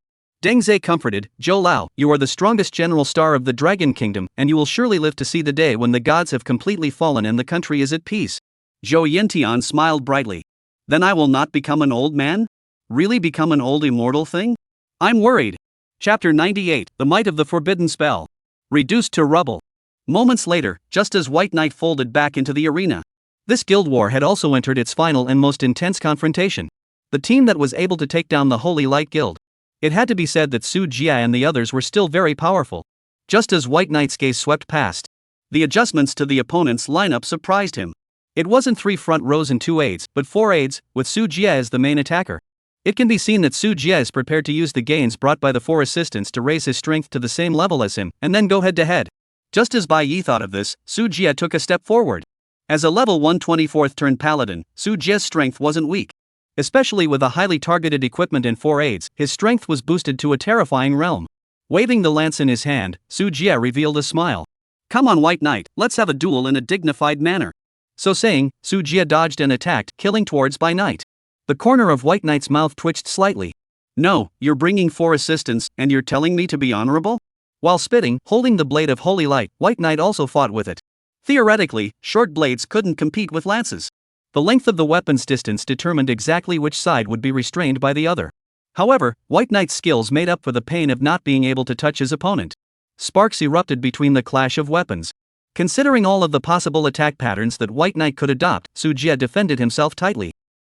Deng Zai comforted, Zhou Lao, you are the strongest general star of the Dragon Kingdom, and you will surely live to see the day when the gods have completely fallen and the country is at peace. Zhou Yintian smiled brightly. Then I will not become an old man? Really become an old immortal thing? I'm worried. Chapter 98, The Might of the Forbidden Spell. Reduced to rubble. Moments later, just as White Knight folded back into the arena. This guild war had also entered its final and most intense confrontation. The team that was able to take down the Holy Light Guild. It had to be said that Su Jia and the others were still very powerful. Just as White Knight's gaze swept past, the adjustments to the opponent's lineup surprised him. It wasn't 3 front rows and 2 aides, but 4 aides, with Su Jia as the main attacker. It can be seen that Su Jia is prepared to use the gains brought by the 4 assistants to raise his strength to the same level as him, and then go head to head. Just as Bai Yi thought of this, Su Jia took a step forward. As a level 124th turn paladin, Su Jia's strength wasn't weak. Especially with a highly targeted equipment and 4 aides, his strength was boosted to a terrifying realm. Waving the lance in his hand, Su Jia revealed a smile. Come on White Knight, let's have a duel in a dignified manner. So saying, Su Jia dodged and attacked, killing towards Bai Knight. The corner of White Knight's mouth twitched slightly. No, you're bringing 4 assistants, and you're telling me to be honorable? While spitting, holding the blade of Holy Light, White Knight also fought with it. Theoretically, short blades couldn't compete with lances. The length of the weapon's distance determined exactly which side would be restrained by the other. However, White Knight's skills made up for the pain of not being able to touch his opponent. Sparks erupted between the clash of weapons. Considering all of the possible attack patterns that White Knight could adopt, Su Jia defended himself tightly.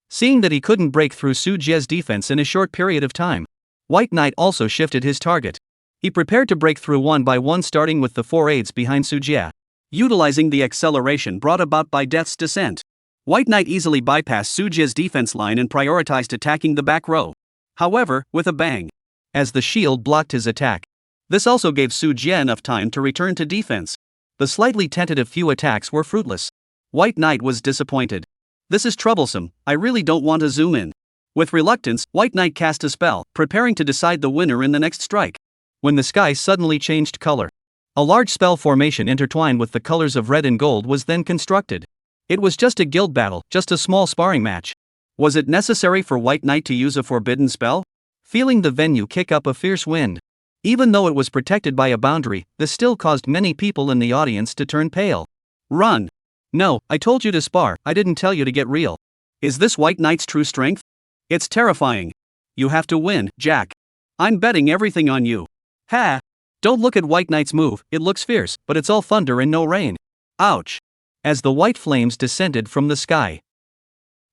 Seeing that he couldn't break through Su Jia's defense in a short period of time, White Knight also shifted his target. He prepared to break through one by one, starting with the 4 aides behind Su Jia. Utilizing the acceleration brought about by Death's Descent, White Knight easily bypassed Su Jia's defense line and prioritized attacking the back row. However, with a bang, as the shield blocked his attack. This also gave Su Jia enough time to return to defense. The slightly tentative few attacks were fruitless. White Knight was disappointed. This is troublesome, I really don't want to zoom in. With reluctance, White Knight cast a spell, preparing to decide the winner in the next strike. When the sky suddenly changed color, a large spell formation intertwined with the colors of red and gold was then constructed. It was just a guild battle, just a small sparring match. Was it necessary for White Knight to use a forbidden spell? Feeling the venue kick up a fierce wind. Even though it was protected by a boundary, this still caused many people in the audience to turn pale. Run! No, I told you to spar, I didn't tell you to get real. Is this White Knight's true strength? It's terrifying. You have to win, Jack. I'm betting everything on you. Ha! Don't look at White Knight's move, it looks fierce, but it's all thunder and no rain. Ouch! As the white flames descended from the sky.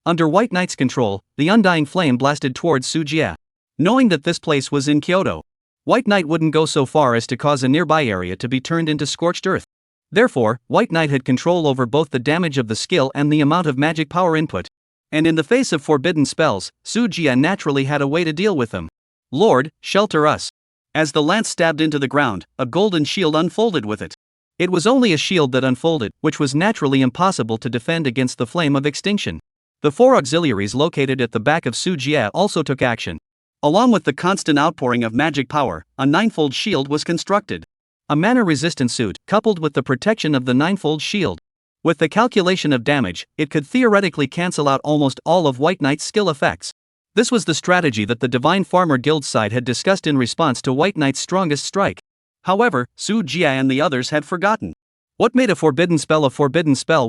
Under White Knight's control, the undying flame blasted towards Su Jia. Knowing that this place was in Kyoto, White Knight wouldn't go so far as to cause a nearby area to be turned into scorched earth. Therefore, White Knight had control over both the damage of the skill and the amount of magic power input. And in the face of forbidden spells, Su Jia naturally had a way to deal with them. Lord, shelter us. As the lance stabbed into the ground, a golden shield unfolded with it. It was only a shield that unfolded, which was naturally impossible to defend against the flame of extinction. The 4 auxiliaries located at the back of Su Jia also took action. Along with the constant outpouring of magic power, a 9-fold shield was constructed. A mana-resistant suit, coupled with the protection of the 9-fold shield. With the calculation of damage, it could theoretically cancel out almost all of White Knight's skill effects. This was the strategy that the Divine Farmer Guild side had discussed in response to White Knight's strongest strike. However, Su Jia and the others had forgotten. What made a forbidden spell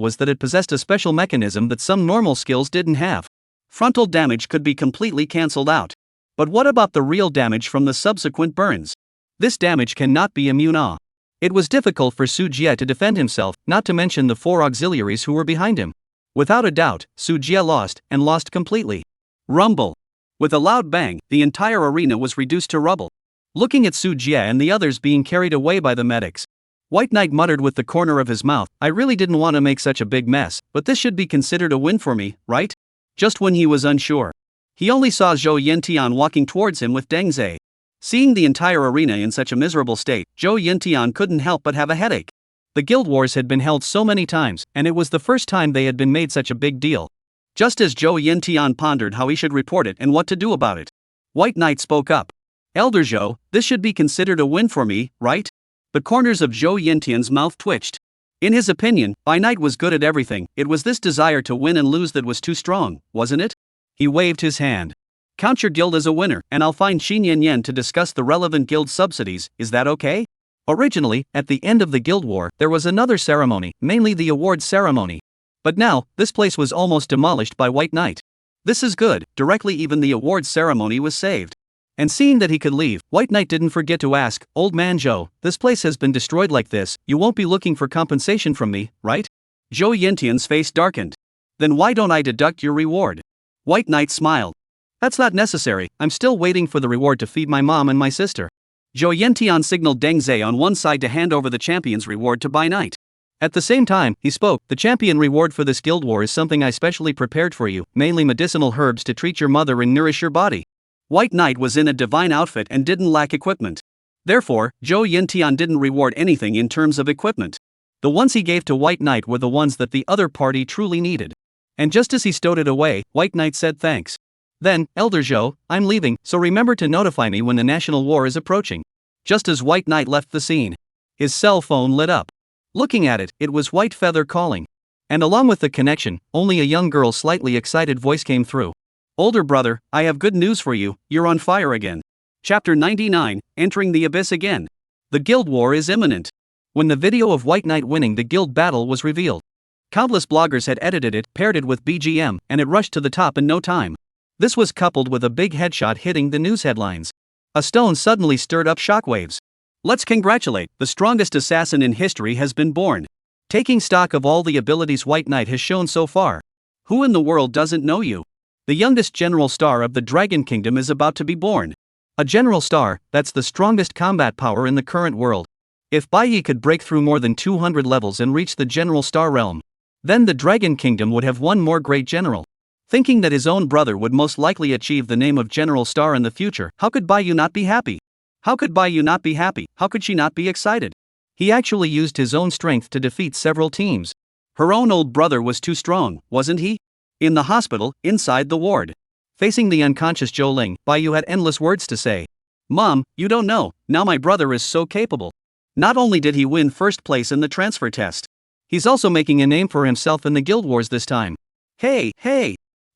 was that it possessed a special mechanism that some normal skills didn't have. Frontal damage could be completely cancelled out. But what about the real damage from the subsequent burns? This damage cannot be immune. It was difficult for Su Jie to defend himself, not to mention the 4 auxiliaries who were behind him. Without a doubt, Su Jie lost, and lost completely. Rumble. With a loud bang, the entire arena was reduced to rubble. Looking at Su Jie and the others being carried away by the medics, White Knight muttered with the corner of his mouth, I really didn't want to make such a big mess, but this should be considered a win for me, right? Just when he was unsure, he only saw Zhou Yintian walking towards him with Deng Zhe. Seeing the entire arena in such a miserable state, Zhou Yintian couldn't help but have a headache. The guild wars had been held so many times, and it was the first time they had been made such a big deal. Just as Zhou Yintian pondered how he should report it and what to do about it, White Knight spoke up. Elder Zhou, this should be considered a win for me, right? The corners of Zhou Yintian's mouth twitched. In his opinion, Bai Knight was good at everything, it was this desire to win and lose that was too strong, wasn't it? He waved his hand. Count your guild as a winner, and I'll find Xin Yan to discuss the relevant guild subsidies, is that okay? Originally, at the end of the guild war, there was another ceremony, mainly the awards ceremony. But now, this place was almost demolished by White Knight. This is good, directly even the awards ceremony was saved. And seeing that he could leave, White Knight didn't forget to ask, Old man Zhou, this place has been destroyed like this, you won't be looking for compensation from me, right? Zhou Yintian's face darkened. Then why don't I deduct your reward? White Knight smiled. That's not necessary, I'm still waiting for the reward to feed my mom and my sister. Zhou Yintian signaled Deng Zhe on one side to hand over the champion's reward to Bai Knight. At the same time, he spoke, the champion reward for this guild war is something I specially prepared for you, mainly medicinal herbs to treat your mother and nourish your body. White Knight was in a divine outfit and didn't lack equipment. Therefore, Zhou Yintian didn't reward anything in terms of equipment. The ones he gave to White Knight were the ones that the other party truly needed. And just as he stowed it away, White Knight said thanks. Then, Elder Zhou, I'm leaving, so remember to notify me when the national war is approaching. Just as White Knight left the scene, his cell phone lit up. Looking at it, it was White Feather calling. And along with the connection, only a young girl's slightly excited voice came through. Older brother, I have good news for you, you're on fire again. Chapter 99, Entering the Abyss Again. The guild war is imminent. When the video of White Knight winning the guild battle was revealed, countless bloggers had edited it, paired it with BGM, and it rushed to the top in no time. This was coupled with a big headshot hitting the news headlines. A stone suddenly stirred up shockwaves. Let's congratulate, the strongest assassin in history has been born. Taking stock of all the abilities White Knight has shown so far. Who in the world doesn't know you? The youngest general star of the Dragon Kingdom is about to be born. A general star, that's the strongest combat power in the current world. If Bai Yi could break through more than 200 levels and reach the general star realm, then the Dragon Kingdom would have one more great general. Thinking that his own brother would most likely achieve the name of general star in the future, how could Bai Yi not be happy? How could Bai Yi not be happy? How could she not be excited? He actually used his own strength to defeat several teams. Her own old brother was too strong, wasn't he? In the hospital, inside the ward. Facing the unconscious Zhou Ling, Bai Yu had endless words to say. Mom, you don't know, now my brother is so capable. Not only did he win first place in the transfer test, he's also making a name for himself in the guild wars this time. Hey.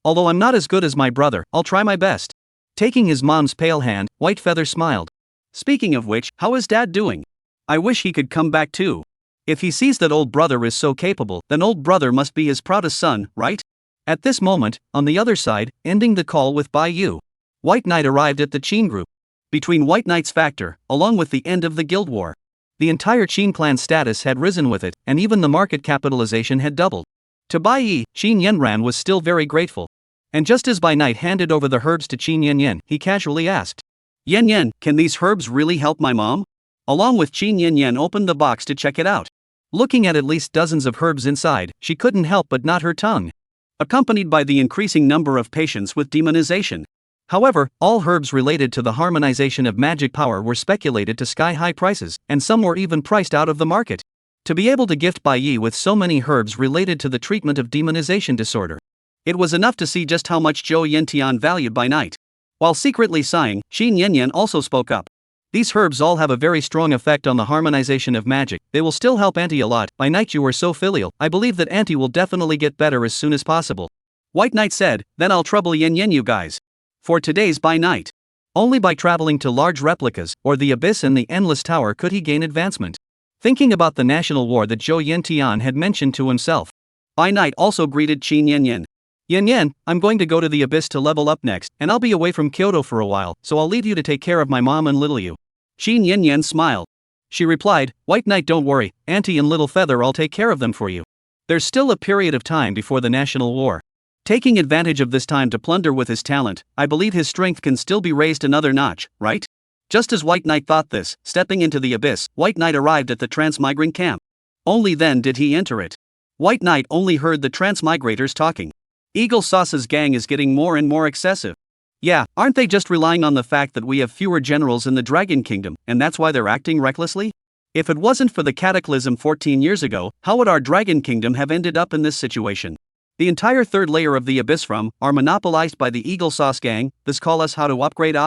Although I'm not as good as my brother, I'll try my best. Taking his mom's pale hand, White Feather smiled. Speaking of which, how is Dad doing? I wish he could come back too. If he sees that old brother is so capable, then old brother must be his proudest son, right? At this moment, on the other side, ending the call with Bai Yu, White Knight arrived at the Qin group. Between White Knight's factor, along with the end of the guild war, the entire Qin clan status had risen with it, and even the market capitalization had doubled. To Bai Yi, Qin Yanran was still very grateful. And just as Bai Knight handed over the herbs to Qin Yanyan, he casually asked, Yanyan, can these herbs really help my mom? Along with Qin Yanyan opened the box to check it out. Looking at least dozens of herbs inside, she couldn't help but knot her tongue. Accompanied by the increasing number of patients with demonization. However, all herbs related to the harmonization of magic power were speculated to sky-high prices, and some were even priced out of the market. To be able to gift Bai Yi with so many herbs related to the treatment of demonization disorder, it was enough to see just how much Zhou Yintian valued Bai Knight. While secretly sighing, Qin Yanyan also spoke up. These herbs all have a very strong effect on the harmonization of magic, they will still help Auntie a lot. Bai Knight, you are so filial, I believe that Auntie will definitely get better as soon as possible. White Knight said, then I'll trouble Yanyan you guys. For today's Bai Knight. Only by traveling to large replicas, or the Abyss and the Endless Tower could he gain advancement. Thinking about the national war that Zhou Yintian had mentioned to himself, Bai Knight also greeted Qin Yanyan. Yen Yen, I'm going to go to the abyss to level up next, and I'll be away from Kyoto for a while, so I'll leave you to take care of my mom and little you. Sheen Yen Yen smiled. She replied, White Knight, don't worry, Auntie and Little Feather, I'll take care of them for you. There's still a period of time before the national war. Taking advantage of this time to plunder with his talent, I believe his strength can still be raised another notch, right? Just as White Knight thought this, stepping into the abyss, White Knight arrived at the transmigrant camp. Only then did he enter it. White Knight only heard the transmigrators talking. Eagle Sauce's gang is getting more and more excessive. Yeah, aren't they just relying on the fact that we have fewer generals in the Dragon Kingdom, and that's why they're acting recklessly? If it wasn't for the cataclysm 14 years ago, how would our Dragon Kingdom have ended up in this situation? The entire third layer of the abyss are monopolized by the Eagle Sauce gang. This call us how to upgrade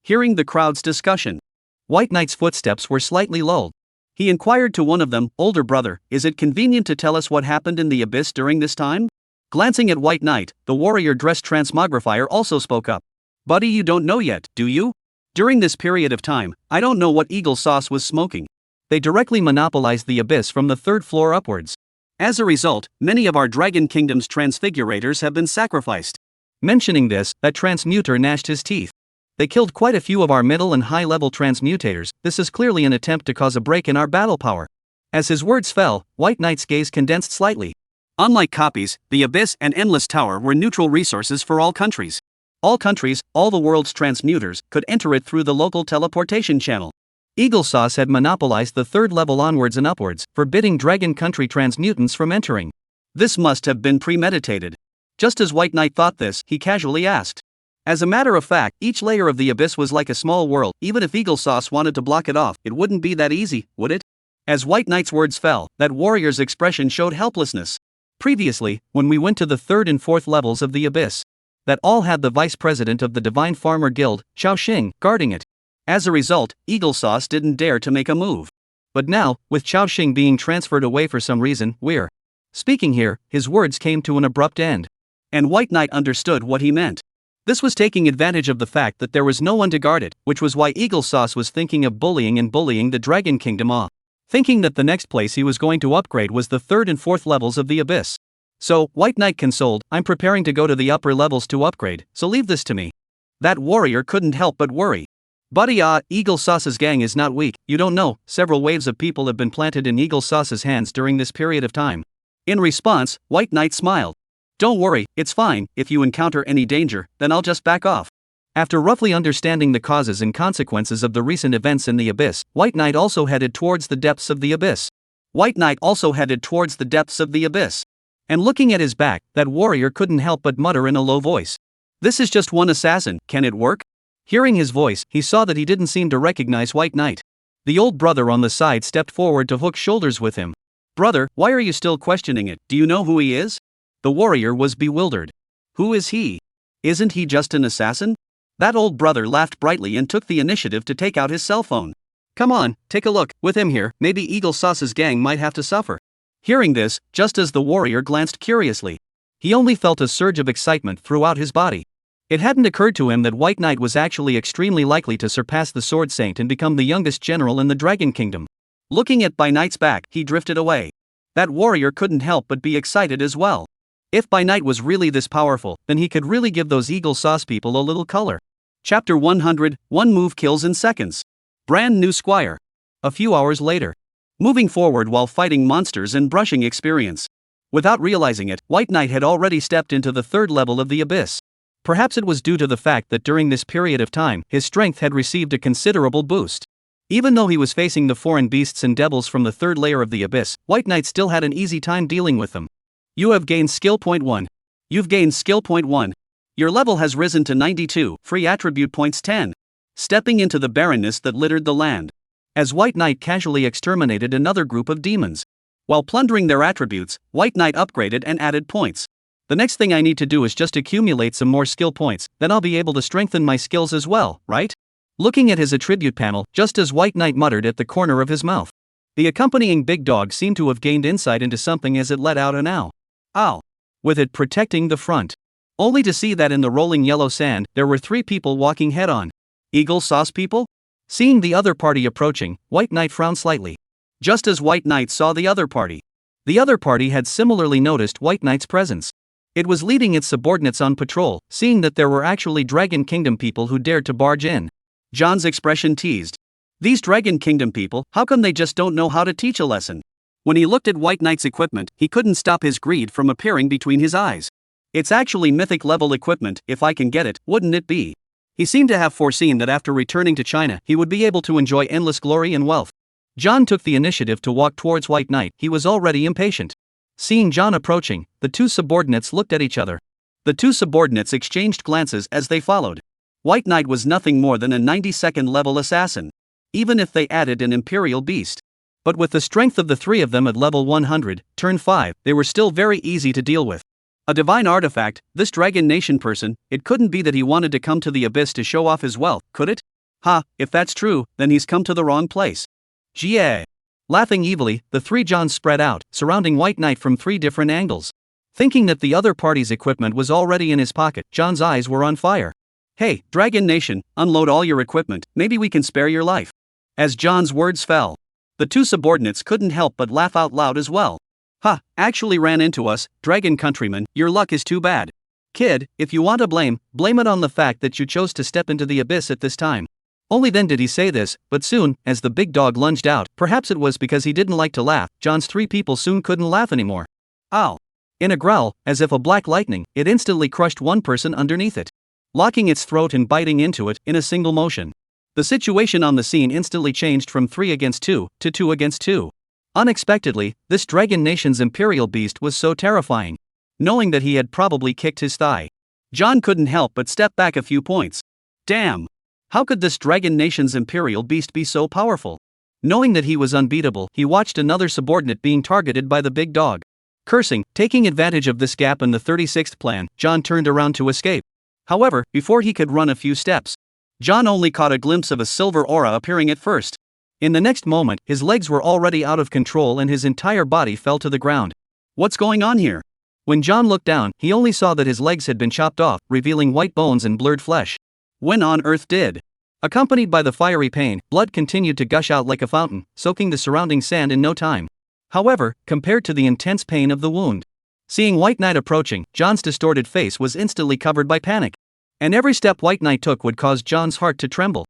Hearing the crowd's discussion, White Knight's footsteps were slightly lulled. He inquired to one of them, older brother, is it convenient to tell us what happened in the abyss during this time? Glancing at White Knight, the warrior-dressed transmogrifier also spoke up. Buddy, you don't know yet, do you? During this period of time, I don't know what Eagle Sauce was smoking. They directly monopolized the abyss from the third floor upwards. As a result, many of our Dragon Kingdom's transfigurators have been sacrificed. Mentioning this, that transmuter gnashed his teeth. They killed quite a few of our middle and high-level transmutators. This is clearly an attempt to cause a break in our battle power. As his words fell, White Knight's gaze condensed slightly. Unlike copies, the Abyss and Endless Tower were neutral resources for all countries. All countries, all the world's transmuters, could enter it through the local teleportation channel. Eagle Sauce had monopolized the third level onwards and upwards, forbidding Dragon Country transmutants from entering. This must have been premeditated. Just as White Knight thought this, he casually asked. As a matter of fact, each layer of the abyss was like a small world. Even if Eagle Sauce wanted to block it off, it wouldn't be that easy, would it? As White Knight's words fell, that warrior's expression showed helplessness. Previously, when we went to the third and fourth levels of the abyss, that all had the vice president of the Divine Farmer Guild, Xiao Xing, guarding it. As a result, Eagle Sauce didn't dare to make a move. But now, with Xiao Xing being transferred away for some reason, we're speaking here, his words came to an abrupt end. And White Knight understood what he meant. This was taking advantage of the fact that there was no one to guard it, which was why Eagle Sauce was thinking of bullying the Dragon Kingdom off. Thinking that the next place he was going to upgrade was the third and fourth levels of the abyss. So, White Knight consoled, I'm preparing to go to the upper levels to upgrade, so leave this to me. That warrior couldn't help but worry. Buddy, Eagle Sauce's gang is not weak, you don't know, several waves of people have been planted in Eagle Sauce's hands during this period of time. In response, White Knight smiled. Don't worry, it's fine, if you encounter any danger, then I'll just back off. After roughly understanding the causes and consequences of the recent events in the abyss, White Knight also headed towards the depths of the abyss. And looking at his back, that warrior couldn't help but mutter in a low voice. This is just one assassin, can it work? Hearing his voice, he saw that he didn't seem to recognize White Knight. The old brother on the side stepped forward to hook shoulders with him. Brother, why are you still questioning it? Do you know who he is? The warrior was bewildered. Who is he? Isn't he just an assassin? That old brother laughed brightly and took the initiative to take out his cell phone. Come on, take a look, with him here, maybe Eagle Sauce's gang might have to suffer. Hearing this, just as the warrior glanced curiously, he only felt a surge of excitement throughout his body. It hadn't occurred to him that White Knight was actually extremely likely to surpass the Sword Saint and become the youngest general in the Dragon Kingdom. Looking at By Knight's back, he drifted away. That warrior couldn't help but be excited as well. If By Knight was really this powerful, then he could really give those Eagle Sauce people a little color. Chapter 100, One Move Kills in Seconds. Brand New Squire. A few hours later. Moving forward while fighting monsters and brushing experience. Without realizing it, White Knight had already stepped into the third level of the abyss. Perhaps it was due to the fact that during this period of time, his strength had received a considerable boost. Even though he was facing the foreign beasts and devils from the third layer of the abyss, White Knight still had an easy time dealing with them. You have gained skill point 1. You've gained skill point 1. Your level has risen to 92, free attribute points 10. Stepping into the barrenness that littered the land. As White Knight casually exterminated another group of demons. While plundering their attributes, White Knight upgraded and added points. The next thing I need to do is just accumulate some more skill points, then I'll be able to strengthen my skills as well, right? Looking at his attribute panel, just as White Knight muttered at the corner of his mouth. The accompanying big dog seemed to have gained insight into something as it let out an ow. Ow. With it protecting the front. Only to see that in the rolling yellow sand, there were 3 people walking head-on. Eagle Sauce people? Seeing the other party approaching, White Knight frowned slightly. Just as White Knight saw the other party had similarly noticed White Knight's presence. It was leading its subordinates on patrol, seeing that there were actually Dragon Kingdom people who dared to barge in. John's expression teased. These Dragon Kingdom people, how come they just don't know how to teach a lesson? When he looked at White Knight's equipment, he couldn't stop his greed from appearing between his eyes. It's actually mythic level equipment, if I can get it, wouldn't it be? He seemed to have foreseen that after returning to China, he would be able to enjoy endless glory and wealth. John took the initiative to walk towards White Knight. He was already impatient. Seeing John approaching, the two subordinates looked at each other. The two subordinates exchanged glances as they followed. White Knight was nothing more than a 92nd level assassin. Even if they added an Imperial beast. But with the strength of the three of them at level 100, turn 5, they were still very easy to deal with. A divine artifact, this Dragon Nation person, it couldn't be that he wanted to come to the abyss to show off his wealth, could it? Ha, if that's true, then he's come to the wrong place. Yeah. Laughing evilly, the three Johns spread out, surrounding White Knight from 3 different angles. Thinking that the other party's equipment was already in his pocket, John's eyes were on fire. Hey, Dragon Nation, unload all your equipment, maybe we can spare your life. As John's words fell, the two subordinates couldn't help but laugh out loud as well. Ha, actually ran into us, Dragon Countryman, your luck is too bad. Kid, if you want to blame it on the fact that you chose to step into the abyss at this time. Only then did he say this, but soon, as the big dog lunged out, perhaps it was because he didn't like to laugh, John's 3 people soon couldn't laugh anymore. Ow! In a growl, as if a black lightning, it instantly crushed one person underneath it, locking its throat and biting into it in a single motion. The situation on the scene instantly changed from 3 against 2 to 2 against 2. Unexpectedly, this Dragon Nation's Imperial beast was so terrifying. Knowing that he had probably kicked his thigh, John couldn't help but step back a few points. Damn! How could this Dragon Nation's Imperial beast be so powerful? Knowing that he was unbeatable, he watched another subordinate being targeted by the big dog. Cursing, taking advantage of this gap in the 36th plan, John turned around to escape. However, before he could run a few steps, John only caught a glimpse of a silver aura appearing at first. In the next moment, his legs were already out of control and his entire body fell to the ground. What's going on here? When John looked down, he only saw that his legs had been chopped off, revealing white bones and blurred flesh. When on earth did? Accompanied by the fiery pain, blood continued to gush out like a fountain, soaking the surrounding sand in no time. However, compared to the intense pain of the wound, seeing White Knight approaching, John's distorted face was instantly covered by panic. And every step White Knight took would cause John's heart to tremble.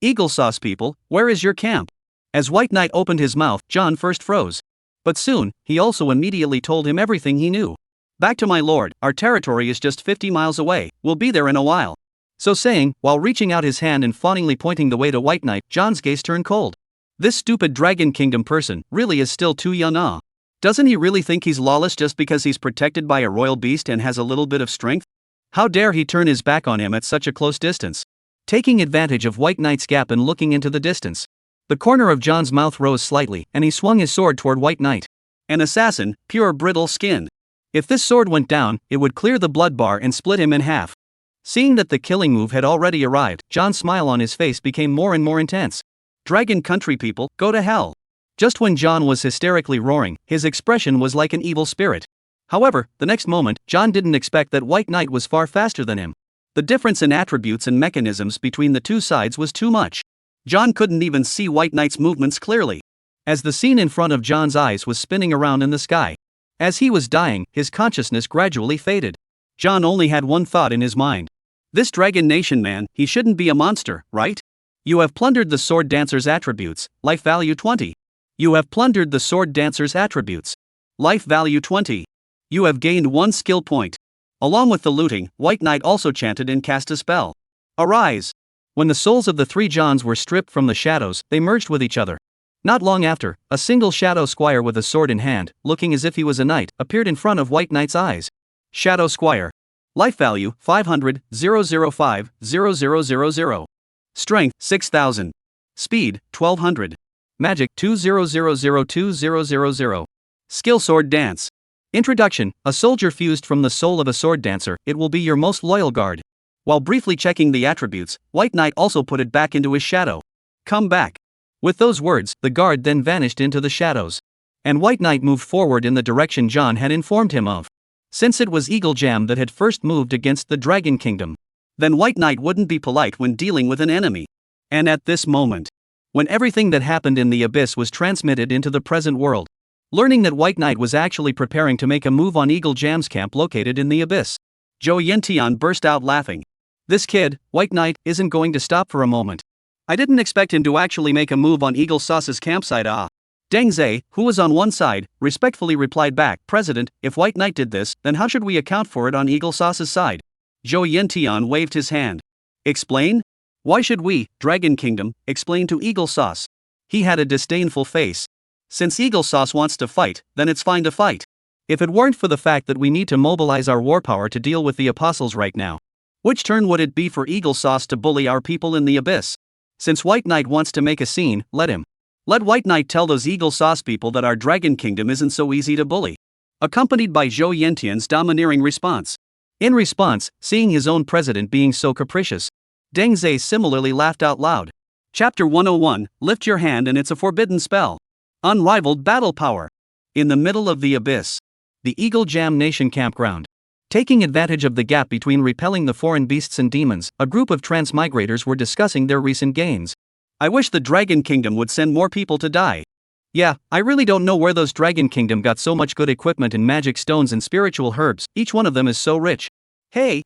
Eagle sauce people, where is your camp? As White Knight opened his mouth, John first froze. But soon, he also immediately told him everything he knew. Back to my lord, our territory is just 50 miles away, we'll be there in a while. So saying, while reaching out his hand and fawningly pointing the way to White Knight, John's gaze turned cold. This stupid Dragon Kingdom person really is still too young. Doesn't he really think he's lawless just because he's protected by a royal beast and has a little bit of strength? How dare he turn his back on him at such a close distance? Taking advantage of White Knight's gap and looking into the distance, the corner of John's mouth rose slightly, and he swung his sword toward White Knight. An assassin, pure brittle skin. If this sword went down, it would clear the blood bar and split him in half. Seeing that the killing move had already arrived, John's smile on his face became more and more intense. Dragon country people, go to hell. Just when John was hysterically roaring, his expression was like an evil spirit. However, the next moment, John didn't expect that White Knight was far faster than him. The difference in attributes and mechanisms between the two sides was too much. John couldn't even see White Knight's movements clearly, as the scene in front of John's eyes was spinning around in the sky. As he was dying, his consciousness gradually faded. John only had one thought in his mind. This Dragon Nation man, he shouldn't be a monster, right? You have plundered the Sword Dancer's attributes, life value 20. You have plundered the Sword Dancer's attributes. Life value 20. You have gained 1 skill point. Along with the looting, White Knight also chanted and cast a spell. Arise! When the souls of the 3 Johns were stripped from the shadows, they merged with each other. Not long after, a single shadow squire with a sword in hand, looking as if he was a knight, appeared in front of White Knight's eyes. Shadow Squire. Life value 500, 005, 0000. Strength 6000. Speed 1200. Magic 20002000. Skill Sword Dance. Introduction: a soldier fused from the soul of a sword dancer, it will be your most loyal guard. While briefly checking the attributes, White Knight also put it back into his shadow. Come back. With those words, the guard then vanished into the shadows. And White Knight moved forward in the direction John had informed him of. Since it was Eagle Jam that had first moved against the Dragon Kingdom, then White Knight wouldn't be polite when dealing with an enemy. And at this moment, when everything that happened in the abyss was transmitted into the present world, learning that White Knight was actually preparing to make a move on Eagle Jam's camp located in the abyss. Zhou Yintian burst out laughing. This kid, White Knight, isn't going to stop for a moment. I didn't expect him to actually make a move on Eagle Sauce's campsite. Deng Zai, who was on one side, respectfully replied back, President, if White Knight did this, then how should we account for it on Eagle Sauce's side? Zhou Yintian waved his hand. Explain? Why should we, Dragon Kingdom, explain to Eagle Sauce? He had a disdainful face. Since Eagle Sauce wants to fight, then it's fine to fight. If it weren't for the fact that we need to mobilize our war power to deal with the apostles right now. Which turn would it be for Eagle Sauce to bully our people in the abyss? Since White Knight wants to make a scene, let him. Let White Knight tell those Eagle Sauce people that our Dragon Kingdom isn't so easy to bully. Accompanied by Zhou Yintian's domineering response. In response, seeing his own president being so capricious, Deng Zai similarly laughed out loud. Chapter 101, Lift Your Hand and It's a Forbidden Spell. Unrivaled Battle Power. In the middle of the abyss. The Eagle Jam Nation campground. Taking advantage of the gap between repelling the foreign beasts and demons, a group of transmigrators were discussing their recent gains. I wish the Dragon Kingdom would send more people to die. Yeah, I really don't know where those Dragon Kingdom got so much good equipment in magic stones and spiritual herbs, each one of them is so rich. Hey!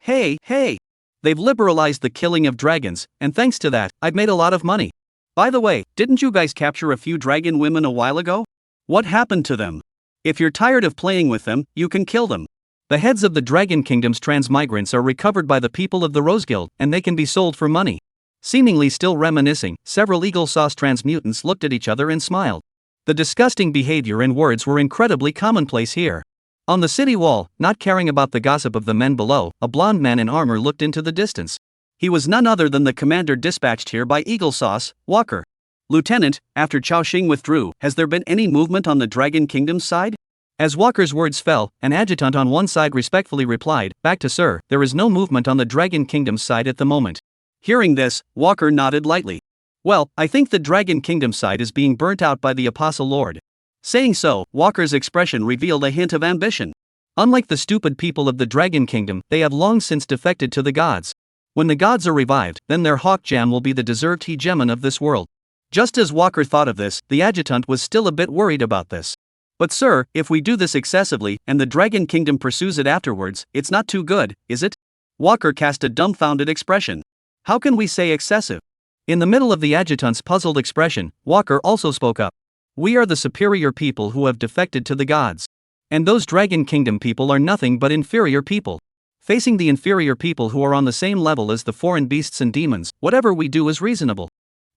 They've liberalized the killing of dragons, and thanks to that, I've made a lot of money. By the way, didn't you guys capture a few dragon women a while ago? What happened to them? If you're tired of playing with them, you can kill them. The heads of the Dragon Kingdom's transmigrants are recovered by the people of the Rose Guild, and they can be sold for money. Seemingly still reminiscing, several Eagle Sauce transmutants looked at each other and smiled. The disgusting behavior and words were incredibly commonplace here. On the city wall, not caring about the gossip of the men below, a blond man in armor looked into the distance. He was none other than the commander dispatched here by Eagle Sauce, Walker. Lieutenant, after Chao Xing withdrew, has there been any movement on the Dragon Kingdom's side? As Walker's words fell, an adjutant on one side respectfully replied, Back to sir, there is no movement on the Dragon Kingdom's side at the moment. Hearing this, Walker nodded lightly. Well, I think the Dragon Kingdom side is being burnt out by the Apostle Lord. Saying so, Walker's expression revealed a hint of ambition. Unlike the stupid people of the Dragon Kingdom, they have long since defected to the gods. When the gods are revived, then their hawk jam will be the deserved hegemon of this world. Just as Walker thought of this, the adjutant was still a bit worried about this. But sir, if we do this excessively, and the Dragon Kingdom pursues it afterwards, it's not too good, is it? Walker cast a dumbfounded expression. How can we say excessive? In the middle of the adjutant's puzzled expression, Walker also spoke up. We are the superior people who have defected to the gods. And those Dragon Kingdom people are nothing but inferior people. Facing the inferior people who are on the same level as the foreign beasts and demons, whatever we do is reasonable.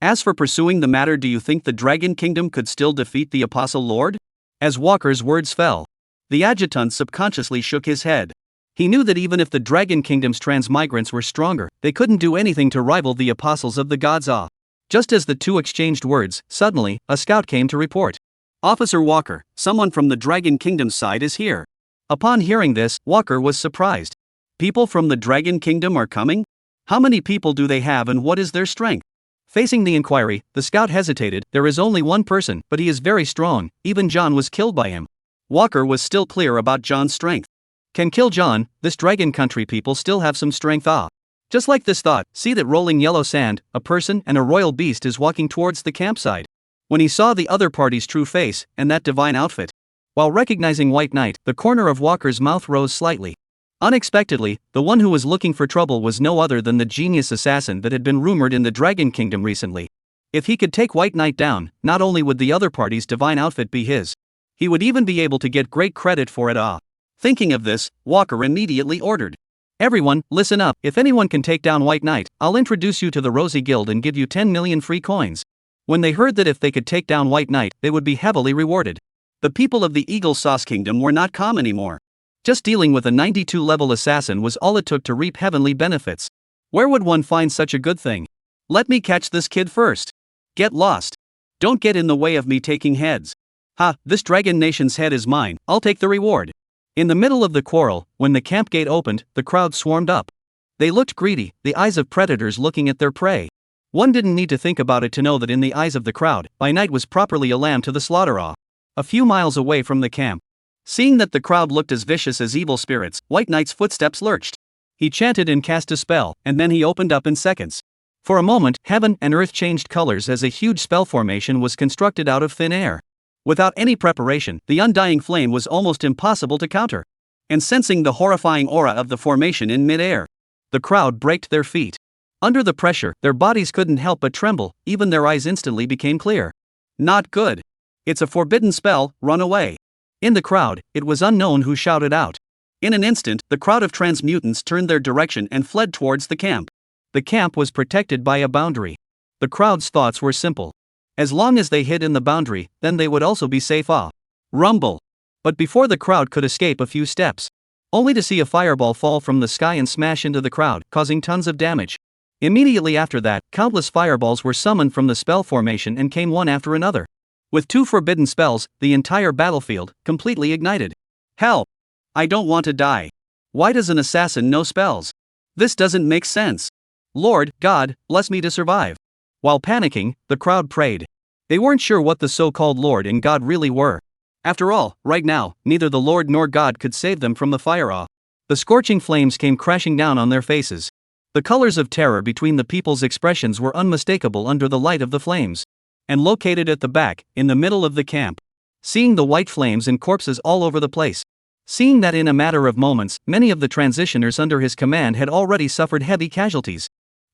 As for pursuing the matter, do you think the Dragon Kingdom could still defeat the Apostle Lord? As Walker's words fell, the adjutant subconsciously shook his head. He knew that even if the Dragon Kingdom's transmigrants were stronger, they couldn't do anything to rival the apostles of the gods. Just as the two exchanged words, suddenly, a scout came to report. Officer Walker, someone from the Dragon Kingdom's side is here. Upon hearing this, Walker was surprised. People from the Dragon Kingdom are coming? How many people do they have and what is their strength? Facing the inquiry, the scout hesitated. There is only one person, but he is very strong, even John was killed by him. Walker was still clear about John's strength. Can kill John, this dragon country people still have some strength. Just like this thought, see that rolling yellow sand, a person and a royal beast is walking towards the campsite. When he saw the other party's true face, and that divine outfit. While recognizing White Knight, the corner of Walker's mouth rose slightly. Unexpectedly, the one who was looking for trouble was no other than the genius assassin that had been rumored in the Dragon Kingdom recently. If he could take White Knight down, not only would the other party's divine outfit be his, he would even be able to get great credit for it. Thinking of this, Walker immediately ordered. Everyone, listen up, if anyone can take down White Knight, I'll introduce you to the Rosy Guild and give you 10 million free coins. When they heard that if they could take down White Knight, they would be heavily rewarded. The people of the Eagle Sauce Kingdom were not calm anymore. Just dealing with a 92-level assassin was all it took to reap heavenly benefits. Where would one find such a good thing? Let me catch this kid first. Get lost. Don't get in the way of me taking heads. Ha, this dragon nation's head is mine, I'll take the reward. In the middle of the quarrel, when the camp gate opened, the crowd swarmed up. They looked greedy, the eyes of predators looking at their prey. One didn't need to think about it to know that in the eyes of the crowd, By Night was properly a lamb to the slaughter. A few miles away from the camp. Seeing that the crowd looked as vicious as evil spirits, White Knight's footsteps lurched. He chanted and cast a spell, and then he opened up in seconds. For a moment, heaven and earth changed colors as a huge spell formation was constructed out of thin air. Without any preparation, the undying flame was almost impossible to counter. And sensing the horrifying aura of the formation in mid-air, the crowd braked their feet. Under the pressure, their bodies couldn't help but tremble, even their eyes instantly became clear. Not good. It's a forbidden spell, run away. In the crowd, it was unknown who shouted out. In an instant, the crowd of transmutants turned their direction and fled towards the camp. The camp was protected by a boundary. The crowd's thoughts were simple. As long as they hid in the boundary, then they would also be safe off. Rumble. But before the crowd could escape a few steps, only to see a fireball fall from the sky and smash into the crowd, causing tons of damage. Immediately after that, countless fireballs were summoned from the spell formation and came one after another. With 2 forbidden spells, the entire battlefield completely ignited. Help! I don't want to die. Why does an assassin know spells? This doesn't make sense. Lord, God, bless me to survive. While panicking, the crowd prayed. They weren't sure what the so-called Lord and God really were. After all, right now, neither the Lord nor God could save them from the fire-off. The scorching flames came crashing down on their faces. The colors of terror between the people's expressions were unmistakable under the light of the flames. And located at the back, in the middle of the camp, seeing the white flames and corpses all over the place. Seeing that in a matter of moments, many of the transitioners under his command had already suffered heavy casualties.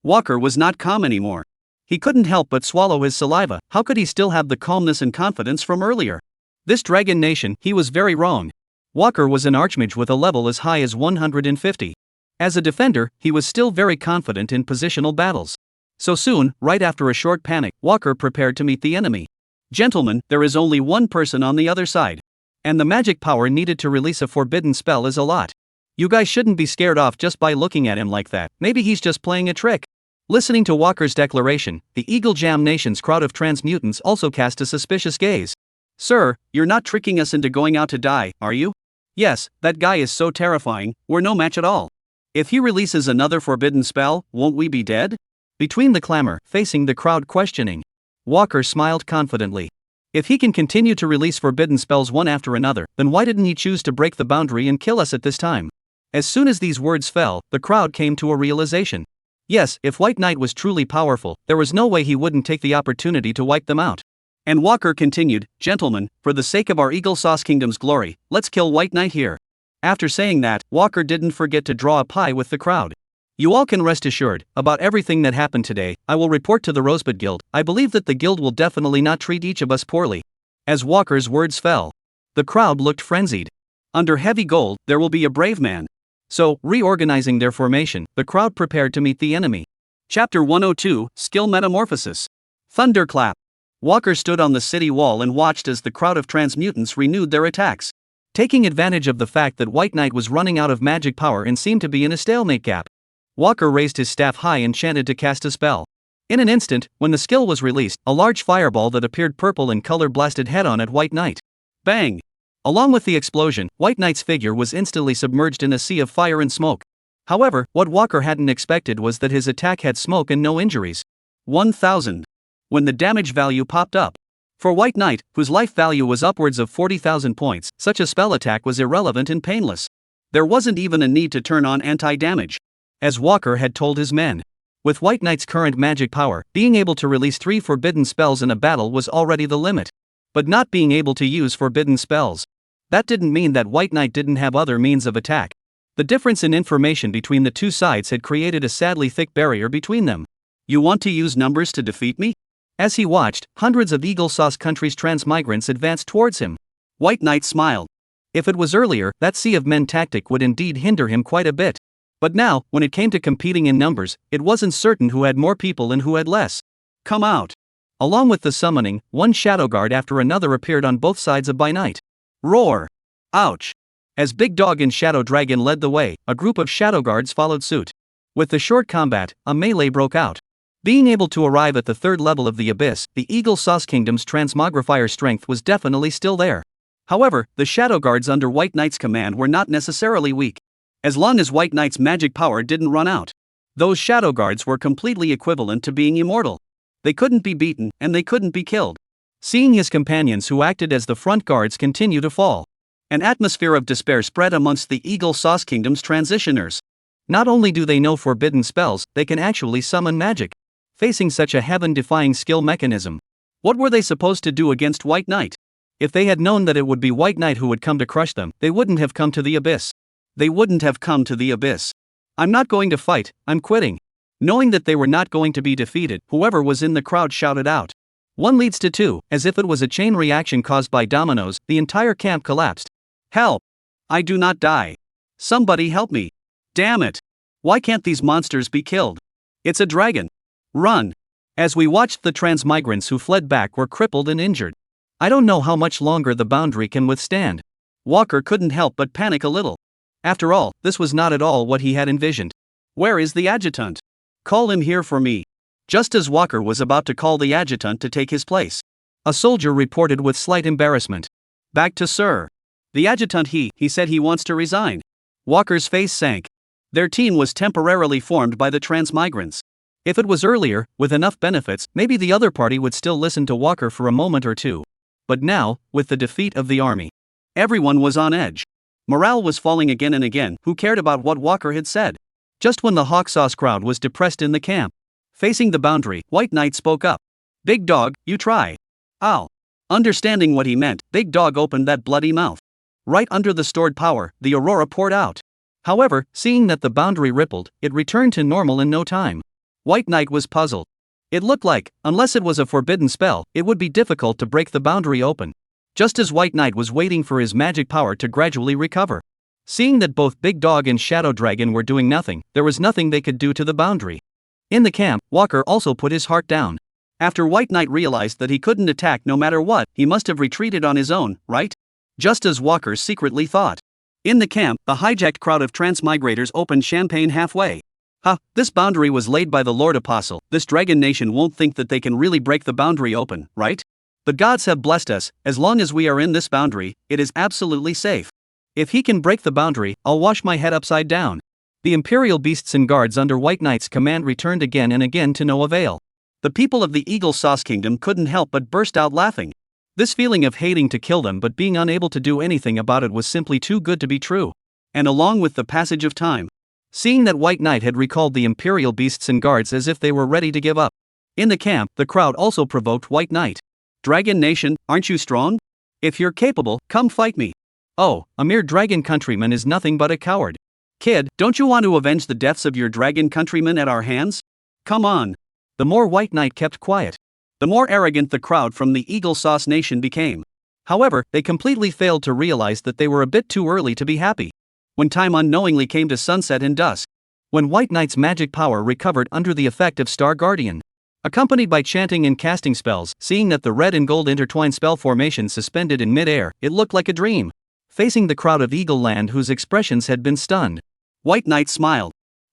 Walker was not calm anymore. He couldn't help but swallow his saliva. How could he still have the calmness and confidence from earlier? This dragon nation, he was very wrong. Walker was an archmage with a level as high as 150. As a defender, he was still very confident in positional battles. So soon, right after a short panic, Walker prepared to meet the enemy. Gentlemen, there is only one person on the other side. And the magic power needed to release a forbidden spell is a lot. You guys shouldn't be scared off just by looking at him like that. Maybe he's just playing a trick. Listening to Walker's declaration, the Eagle Jam Nation's crowd of transmutants also cast a suspicious gaze. Sir, you're not tricking us into going out to die, are you? Yes, that guy is so terrifying, we're no match at all. If he releases another forbidden spell, won't we be dead? Between the clamor, facing the crowd questioning, Walker smiled confidently. If he can continue to release forbidden spells one after another, then why didn't he choose to break the boundary and kill us at this time? As soon as these words fell, the crowd came to a realization. Yes, if White Knight was truly powerful, there was no way he wouldn't take the opportunity to wipe them out. And Walker continued, Gentlemen, for the sake of our Eagle Sauce Kingdom's glory, let's kill White Knight here. After saying that, Walker didn't forget to draw a pie with the crowd. You all can rest assured, about everything that happened today, I will report to the Rosebud Guild. I believe that the guild will definitely not treat each of us poorly. As Walker's words fell, the crowd looked frenzied. Under heavy gold, there will be a brave man. So, reorganizing their formation, the crowd prepared to meet the enemy. Chapter 102, Skill Metamorphosis. Thunderclap. Walker stood on the city wall and watched as the crowd of transmutants renewed their attacks. Taking advantage of the fact that White Knight was running out of magic power and seemed to be in a stalemate gap, Walker raised his staff high and chanted to cast a spell. In an instant, when the skill was released, a large fireball that appeared purple in color blasted head-on at White Knight. Bang! Along with the explosion, White Knight's figure was instantly submerged in a sea of fire and smoke. However, what Walker hadn't expected was that his attack had smoke and no injuries. 1,000. When the damage value popped up. For White Knight, whose life value was upwards of 40,000 points, such a spell attack was irrelevant and painless. There wasn't even a need to turn on anti-damage. As Walker had told his men. With White Knight's current magic power, being able to release 3 forbidden spells in a battle was already the limit. But not being able to use forbidden spells. That didn't mean that White Knight didn't have other means of attack. The difference in information between the two sides had created a sadly thick barrier between them. You want to use numbers to defeat me? As he watched, hundreds of Eagle Sauce Country's transmigrants advanced towards him. White Knight smiled. If it was earlier, that sea of men tactic would indeed hinder him quite a bit. But now, when it came to competing in numbers, it wasn't certain who had more people and who had less. Come out. Along with the summoning, one shadow guard after another appeared on both sides of By Night. Roar! Ouch! As Big Dog and Shadow Dragon led the way, a group of shadow guards followed suit. With the short combat, a melee broke out. Being able to arrive at the 3rd level of the Abyss, the Eagle Sauce Kingdom's transmogrifier strength was definitely still there. However, the shadow guards under White Knight's command were not necessarily weak. As long as White Knight's magic power didn't run out. Those shadow guards were completely equivalent to being immortal. They couldn't be beaten, and they couldn't be killed. Seeing his companions who acted as the front guards continue to fall, an atmosphere of despair spread amongst the Eagle Sauce Kingdom's transitioners. Not only do they know forbidden spells, they can actually summon magic. Facing such a heaven-defying skill mechanism, what were they supposed to do against White Knight? If they had known that it would be White Knight who would come to crush them, they wouldn't have come to the abyss. They wouldn't have come to the abyss. I'm not going to fight, I'm quitting. Knowing that they were not going to be defeated, whoever was in the crowd shouted out. One leads to two, as if it was a chain reaction caused by dominoes, the entire camp collapsed. Help! I do not die. Somebody help me. Damn it! Why can't these monsters be killed? It's a dragon. Run! As we watched, the transmigrants who fled back were crippled and injured. I don't know how much longer the boundary can withstand. Walker couldn't help but panic a little. After all, this was not at all what he had envisioned. Where is the adjutant? Call him here for me. Just as Walker was about to call the adjutant to take his place, a soldier reported with slight embarrassment. Back to sir. The adjutant he said he wants to resign. Walker's face sank. Their team was temporarily formed by the transmigrants. If it was earlier, with enough benefits, maybe the other party would still listen to Walker for a moment or two. But now, with the defeat of the army, everyone was on edge. Morale was falling again and again. Who cared about what Walker had said? Just when the hawk sauce crowd was depressed in the camp, facing the boundary, White Knight spoke up. Big dog, you try. Ow. Understanding what he meant, Big Dog opened that bloody mouth. Right under the stored power, the aurora poured out. However, seeing that the boundary rippled, it returned to normal in no time. White Knight was puzzled. It looked like, unless it was a forbidden spell, it would be difficult to break the boundary open. Just as White Knight was waiting for his magic power to gradually recover. Seeing that both Big Dog and Shadow Dragon were doing nothing, there was nothing they could do to the boundary. In the camp, Walker also put his heart down. After White Knight realized that he couldn't attack no matter what, he must have retreated on his own, right? Just as Walker secretly thought. In the camp, the hijacked crowd of transmigrators opened champagne halfway. This boundary was laid by the Lord Apostle. This dragon nation won't think that they can really break the boundary open, right? The gods have blessed us. As long as we are in this boundary, it is absolutely safe. If he can break the boundary, I'll wash my head upside down. The imperial beasts and guards under White Knight's command returned again and again to no avail. The people of the Eagle Sauce Kingdom couldn't help but burst out laughing. This feeling of hating to kill them but being unable to do anything about it was simply too good to be true. And along with the passage of time, seeing that White Knight had recalled the imperial beasts and guards as if they were ready to give up. In the camp, the crowd also provoked White Knight. Dragon Nation, aren't you strong? If you're capable, come fight me. Oh, a mere dragon countryman is nothing but a coward. Kid, don't you want to avenge the deaths of your dragon countrymen at our hands? Come on. The more White Knight kept quiet, the more arrogant the crowd from the Eagle Sauce Nation became. However, they completely failed to realize that they were a bit too early to be happy. When time unknowingly came to sunset and dusk, when White Knight's magic power recovered under the effect of Star Guardian, accompanied by chanting and casting spells, seeing that the red and gold intertwined spell formation suspended in mid-air, it looked like a dream. Facing the crowd of Eagle Land whose expressions had been stunned, White Knight smiled.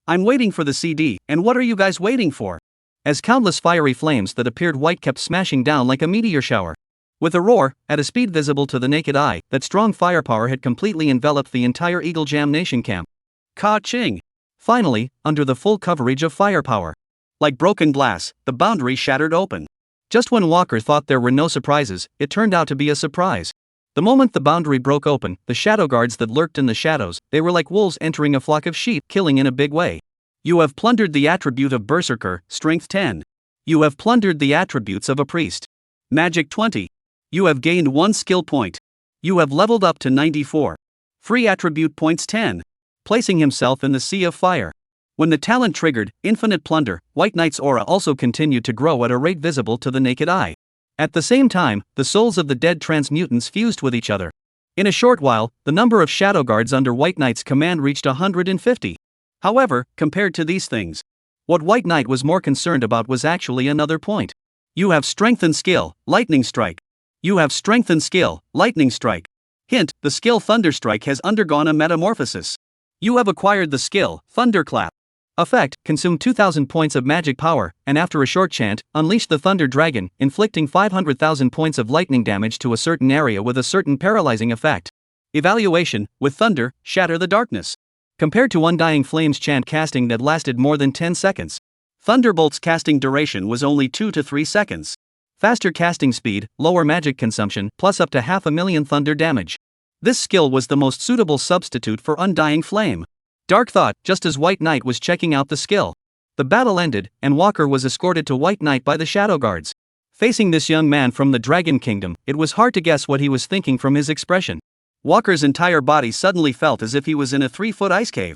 I'm waiting for the CD, and what are you guys waiting for? As countless fiery flames that appeared white kept smashing down like a meteor shower. With a roar, at a speed visible to the naked eye, that strong firepower had completely enveloped the entire Eagle Jam Nation camp. Ka-ching! Finally, under the full coverage of firepower. Like broken glass, the boundary shattered open. Just when Walker thought there were no surprises, it turned out to be a surprise. The moment the boundary broke open, the shadow guards that lurked in the shadows, they were like wolves entering a flock of sheep, killing in a big way. You have plundered the attribute of Berserker, Strength 10. You have plundered the attributes of a priest. Magic 20. You have gained 1 skill point. You have leveled up to 94. Free attribute points 10. Placing himself in the sea of fire. When the talent triggered, Infinite Plunder, White Knight's aura also continued to grow at a rate visible to the naked eye. At the same time, the souls of the dead transmutants fused with each other. In a short while, the number of shadow guards under White Knight's command reached 150. However, compared to these things, what White Knight was more concerned about was actually another point. You have strength and skill, lightning strike. You have strength and skill, lightning strike. Hint, the skill Thunderstrike has undergone a metamorphosis. You have acquired the skill, Thunderclap. Effect, consume 2000 points of magic power, and after a short chant, unleash the Thunder Dragon, inflicting 500,000 points of lightning damage to a certain area with a certain paralyzing effect. Evaluation, with thunder, shatter the darkness. Compared to Undying Flames chant casting that lasted more than 10 seconds. Thunderbolt's casting duration was only 2 to 3 seconds. Faster casting speed, lower magic consumption, plus up to 500,000 thunder damage. This skill was the most suitable substitute for Undying Flame. Dark thought, just as White Knight was checking out the skill. The battle ended, and Walker was escorted to White Knight by the Shadow Guards. Facing this young man from the Dragon Kingdom, it was hard to guess what he was thinking from his expression. Walker's entire body suddenly felt as if he was in a 3-foot ice cave.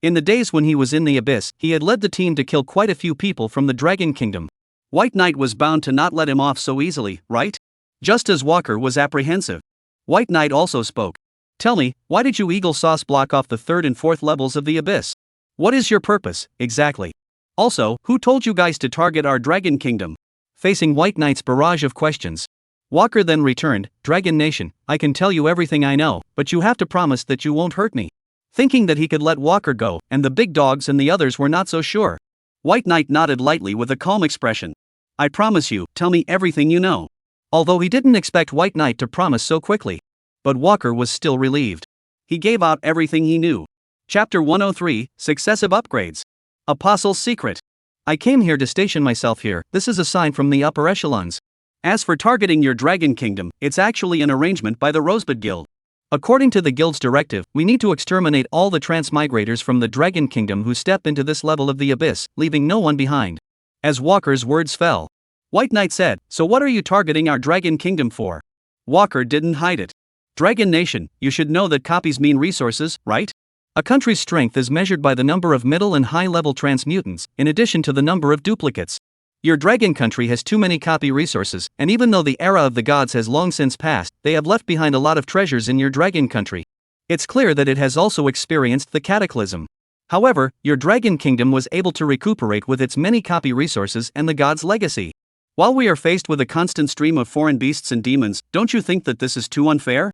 In the days when he was in the abyss, he had led the team to kill quite a few people from the Dragon Kingdom. White Knight was bound to not let him off so easily, right? Just as Walker was apprehensive. White Knight also spoke. Tell me, why did you Eagle Sauce block off the 3rd and 4th levels of the abyss? What is your purpose, exactly? Also, who told you guys to target our Dragon Kingdom? Facing White Knight's barrage of questions, Walker then returned, Dragon Nation, I can tell you everything I know, but you have to promise that you won't hurt me. Thinking that he could let Walker go, and the big dogs and the others were not so sure. White Knight nodded lightly with a calm expression. I promise you, tell me everything you know. Although he didn't expect White Knight to promise so quickly. But Walker was still relieved. He gave out everything he knew. Chapter 103, Successive Upgrades. Apostle's Secret. I came here to station myself here, this is a sign from the upper echelons. As for targeting your Dragon Kingdom, it's actually an arrangement by the Rosebud Guild. According to the guild's directive, we need to exterminate all the transmigrators from the Dragon Kingdom who step into this level of the abyss, leaving no one behind. As Walker's words fell, White Knight said, so what are you targeting our Dragon Kingdom for? Walker didn't hide it. Dragon Nation, you should know that copies mean resources, right? A country's strength is measured by the number of middle and high-level transmutants, in addition to the number of duplicates. Your Dragon Country has too many copy resources, and even though the era of the gods has long since passed, they have left behind a lot of treasures in your Dragon Country. It's clear that it has also experienced the cataclysm. However, your Dragon Kingdom was able to recuperate with its many copy resources and the gods' legacy. While we are faced with a constant stream of foreign beasts and demons, don't you think that this is too unfair?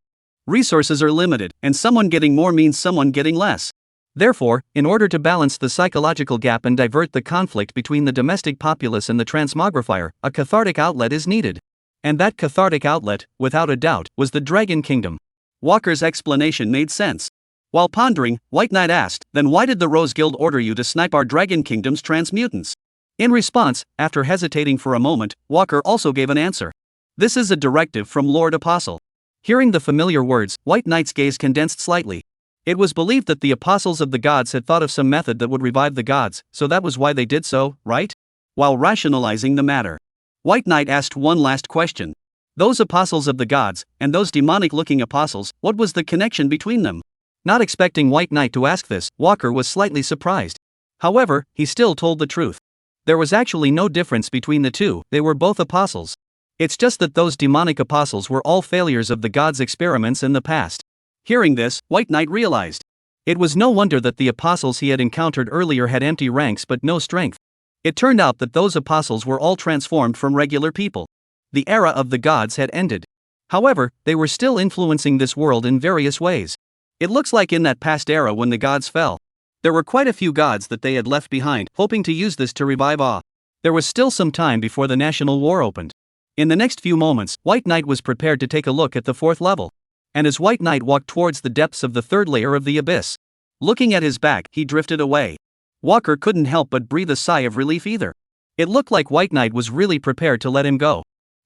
Resources are limited, and someone getting more means someone getting less. Therefore, in order to balance the psychological gap and divert the conflict between the domestic populace and the transmogrifier, a cathartic outlet is needed. And that cathartic outlet, without a doubt, was the Dragon Kingdom. Walker's explanation made sense. While pondering, White Knight asked, then why did the Rose Guild order you to snipe our Dragon Kingdom's transmutants? In response, after hesitating for a moment, Walker also gave an answer. This is a directive from Lord Apostle. Hearing the familiar words, White Knight's gaze condensed slightly. It was believed that the apostles of the gods had thought of some method that would revive the gods, so that was why they did so, right? While rationalizing the matter, White Knight asked one last question. Those apostles of the gods, and those demonic-looking apostles, what was the connection between them? Not expecting White Knight to ask this, Walker was slightly surprised. However, he still told the truth. There was actually no difference between the two, they were both apostles. It's just that those demonic apostles were all failures of the gods' experiments in the past. Hearing this, White Knight realized. It was no wonder that the apostles he had encountered earlier had empty ranks but no strength. It turned out that those apostles were all transformed from regular people. The era of the gods had ended. However, they were still influencing this world in various ways. It looks like in that past era when the gods fell, there were quite a few gods that they had left behind, hoping to use this to revive awe. There was still some time before the national war opened. In the next few moments, White Knight was prepared to take a look at the 4th level. And as White Knight walked towards the depths of the 3rd layer of the abyss, looking at his back, he drifted away. Walker couldn't help but breathe a sigh of relief either. It looked like White Knight was really prepared to let him go.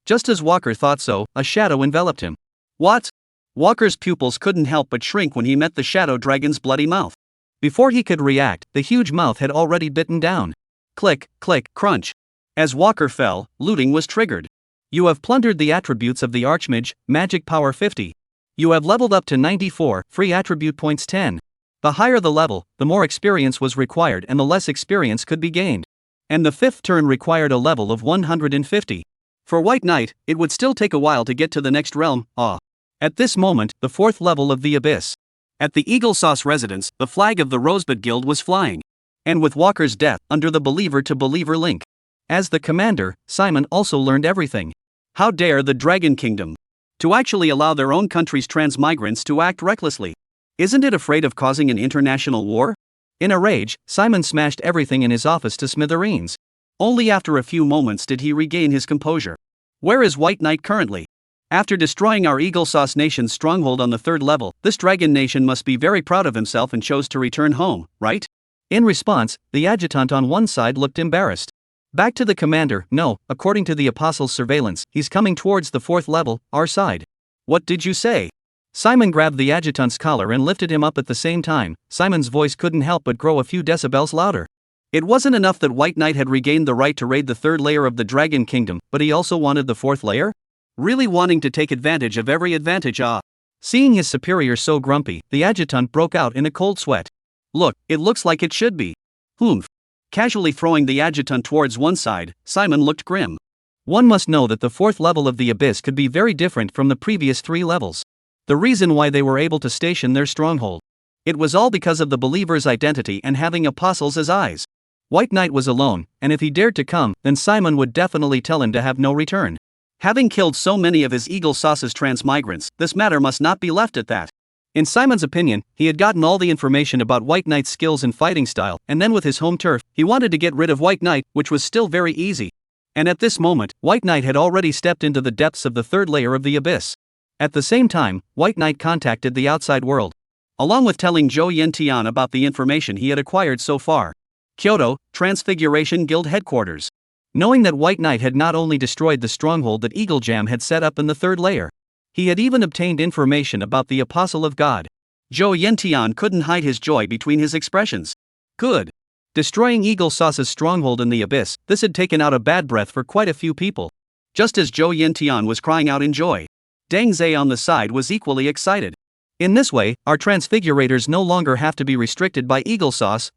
Just as Walker thought so, a shadow enveloped him. What? Walker's pupils couldn't help but shrink when he met the shadow dragon's bloody mouth. Before he could react, the huge mouth had already bitten down. Click, click, crunch. As Walker fell, looting was triggered. You have plundered the attributes of the Archmage, magic power 50. You have leveled up to 94, free attribute points 10. The higher the level, the more experience was required and the less experience could be gained. And the 5th turn required a level of 150. For White Knight, it would still take a while to get to the next realm, At this moment, the 4th level of the abyss. At the Eagle Sauce residence, the flag of the Rosebud Guild was flying. And with Walker's death, under the believer-to-believer link. As the commander, Simon also learned everything. How dare the Dragon Kingdom to actually allow their own country's transmigrants to act recklessly? Isn't it afraid of causing an international war? In a rage, Simon smashed everything in his office to smithereens. Only after a few moments did he regain his composure. Where is White Knight currently? After destroying our Eagle Sauce Nation's stronghold on the 3rd level, this Dragon Nation must be very proud of himself and chose to return home, right? In response, the adjutant on one side looked embarrassed. Back to the commander, no, according to the apostle's surveillance, he's coming towards the 4th level, our side. What did you say? Simon grabbed the adjutant's collar and lifted him up at the same time. Simon's voice couldn't help but grow a few decibels louder. It wasn't enough that White Knight had regained the right to raid the third layer of the Dragon Kingdom, but he also wanted the fourth layer? Really wanting to take advantage of every advantage. Seeing his superior so grumpy, the adjutant broke out in a cold sweat. Look, it looks like it should be. Humph. Casually throwing the adjutant towards one side, Simon looked grim. One must know that the fourth level of the Abyss could be very different from the previous 3 levels. The reason why they were able to station their stronghold. It was all because of the believer's identity and having apostles as eyes. White Knight was alone, and if he dared to come, then Simon would definitely tell him to have no return. Having killed so many of his Eagle Sauce's transmigrants, this matter must not be left at that. In Simon's opinion, he had gotten all the information about White Knight's skills and fighting style, and then with his home turf, he wanted to get rid of White Knight, which was still very easy. And at this moment, White Knight had already stepped into the depths of the third layer of the Abyss. At the same time, White Knight contacted the outside world, along with telling Zhou Yentian about the information he had acquired so far. Kyoto, Transfiguration Guild headquarters. Knowing that White Knight had not only destroyed the stronghold that Eagle Jam had set up in the third layer, he had even obtained information about the Apostle of God. Zhou Yentian couldn't hide his joy between his expressions. Good. Destroying Eagle Sauce's stronghold in the Abyss, this had taken out a bad breath for quite a few people. Just as Zhou Yentian was crying out in joy, Deng Zai on the side was equally excited. In this way, our transfigurators no longer have to be restricted by Eagle Sauce.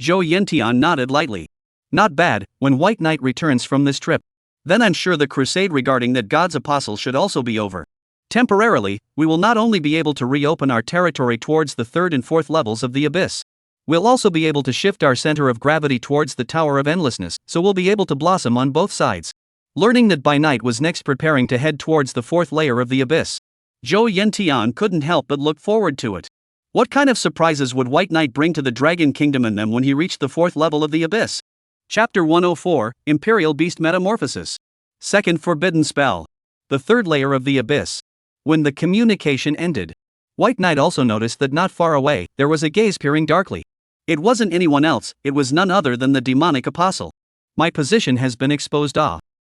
Zhou Yentian nodded lightly. Not bad. When White Knight returns from this trip, then I'm sure the crusade regarding that God's apostle should also be over. Temporarily, we will not only be able to reopen our territory towards the third and fourth levels of the Abyss, we'll also be able to shift our center of gravity towards the Tower of Endlessness, so we'll be able to blossom on both sides. Learning that By Night was next preparing to head towards the fourth layer of the Abyss, Zhou Yentian couldn't help but look forward to it. What kind of surprises would White Knight bring to the Dragon Kingdom and them when he reached the fourth level of the Abyss? Chapter 104, Imperial Beast Metamorphosis. Second Forbidden Spell. The third layer of the Abyss. When the communication ended, White Knight also noticed that not far away, there was a gaze peering darkly. It wasn't anyone else, it was none other than the demonic apostle. My position has been exposed.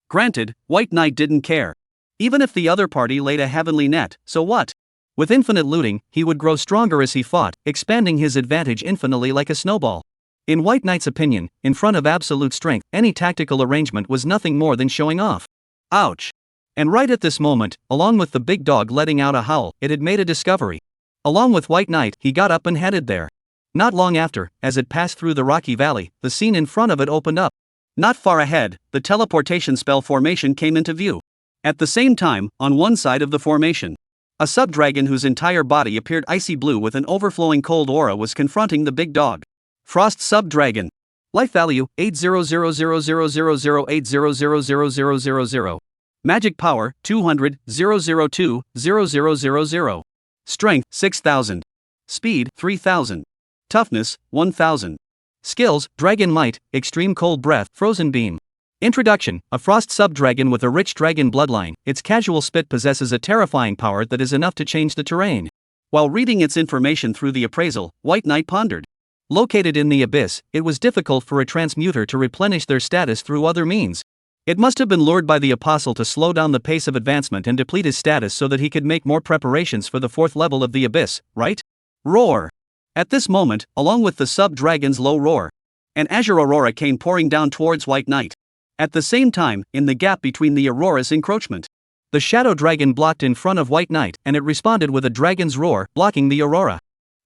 Granted, White Knight didn't care. Even if the other party laid a heavenly net, so what? With infinite looting, he would grow stronger as he fought, expanding his advantage infinitely like a snowball. In White Knight's opinion, in front of absolute strength, any tactical arrangement was nothing more than showing off. Ouch! And right at this moment, along with the big dog letting out a howl, it had made a discovery. Along with White Knight, he got up and headed there. Not long after, as it passed through the rocky valley, the scene in front of it opened up. Not far ahead, the teleportation spell formation came into view. At the same time, on one side of the formation, a sub-dragon whose entire body appeared icy blue with an overflowing cold aura was confronting the big dog. Frost Sub-Dragon. Life value, 800000080000000. Magic power, 200, 002, 0000. Strength, 6000. Speed, 3000. Toughness, 1000. Skills, Dragon Might, Extreme Cold Breath, Frozen Beam. Introduction, a frost sub-dragon with a rich dragon bloodline, its casual spit possesses a terrifying power that is enough to change the terrain. While reading its information through the appraisal, White Knight pondered. Located in the Abyss, it was difficult for a transmuter to replenish their status through other means. It must have been lured by the apostle to slow down the pace of advancement and deplete his status so that he could make more preparations for the fourth level of the Abyss, right? Roar! At this moment, along with the sub-dragon's low roar, an azure aurora came pouring down towards White Knight. At the same time, in the gap between the aurora's encroachment, the shadow dragon blocked in front of White Knight and it responded with a dragon's roar, blocking the aurora.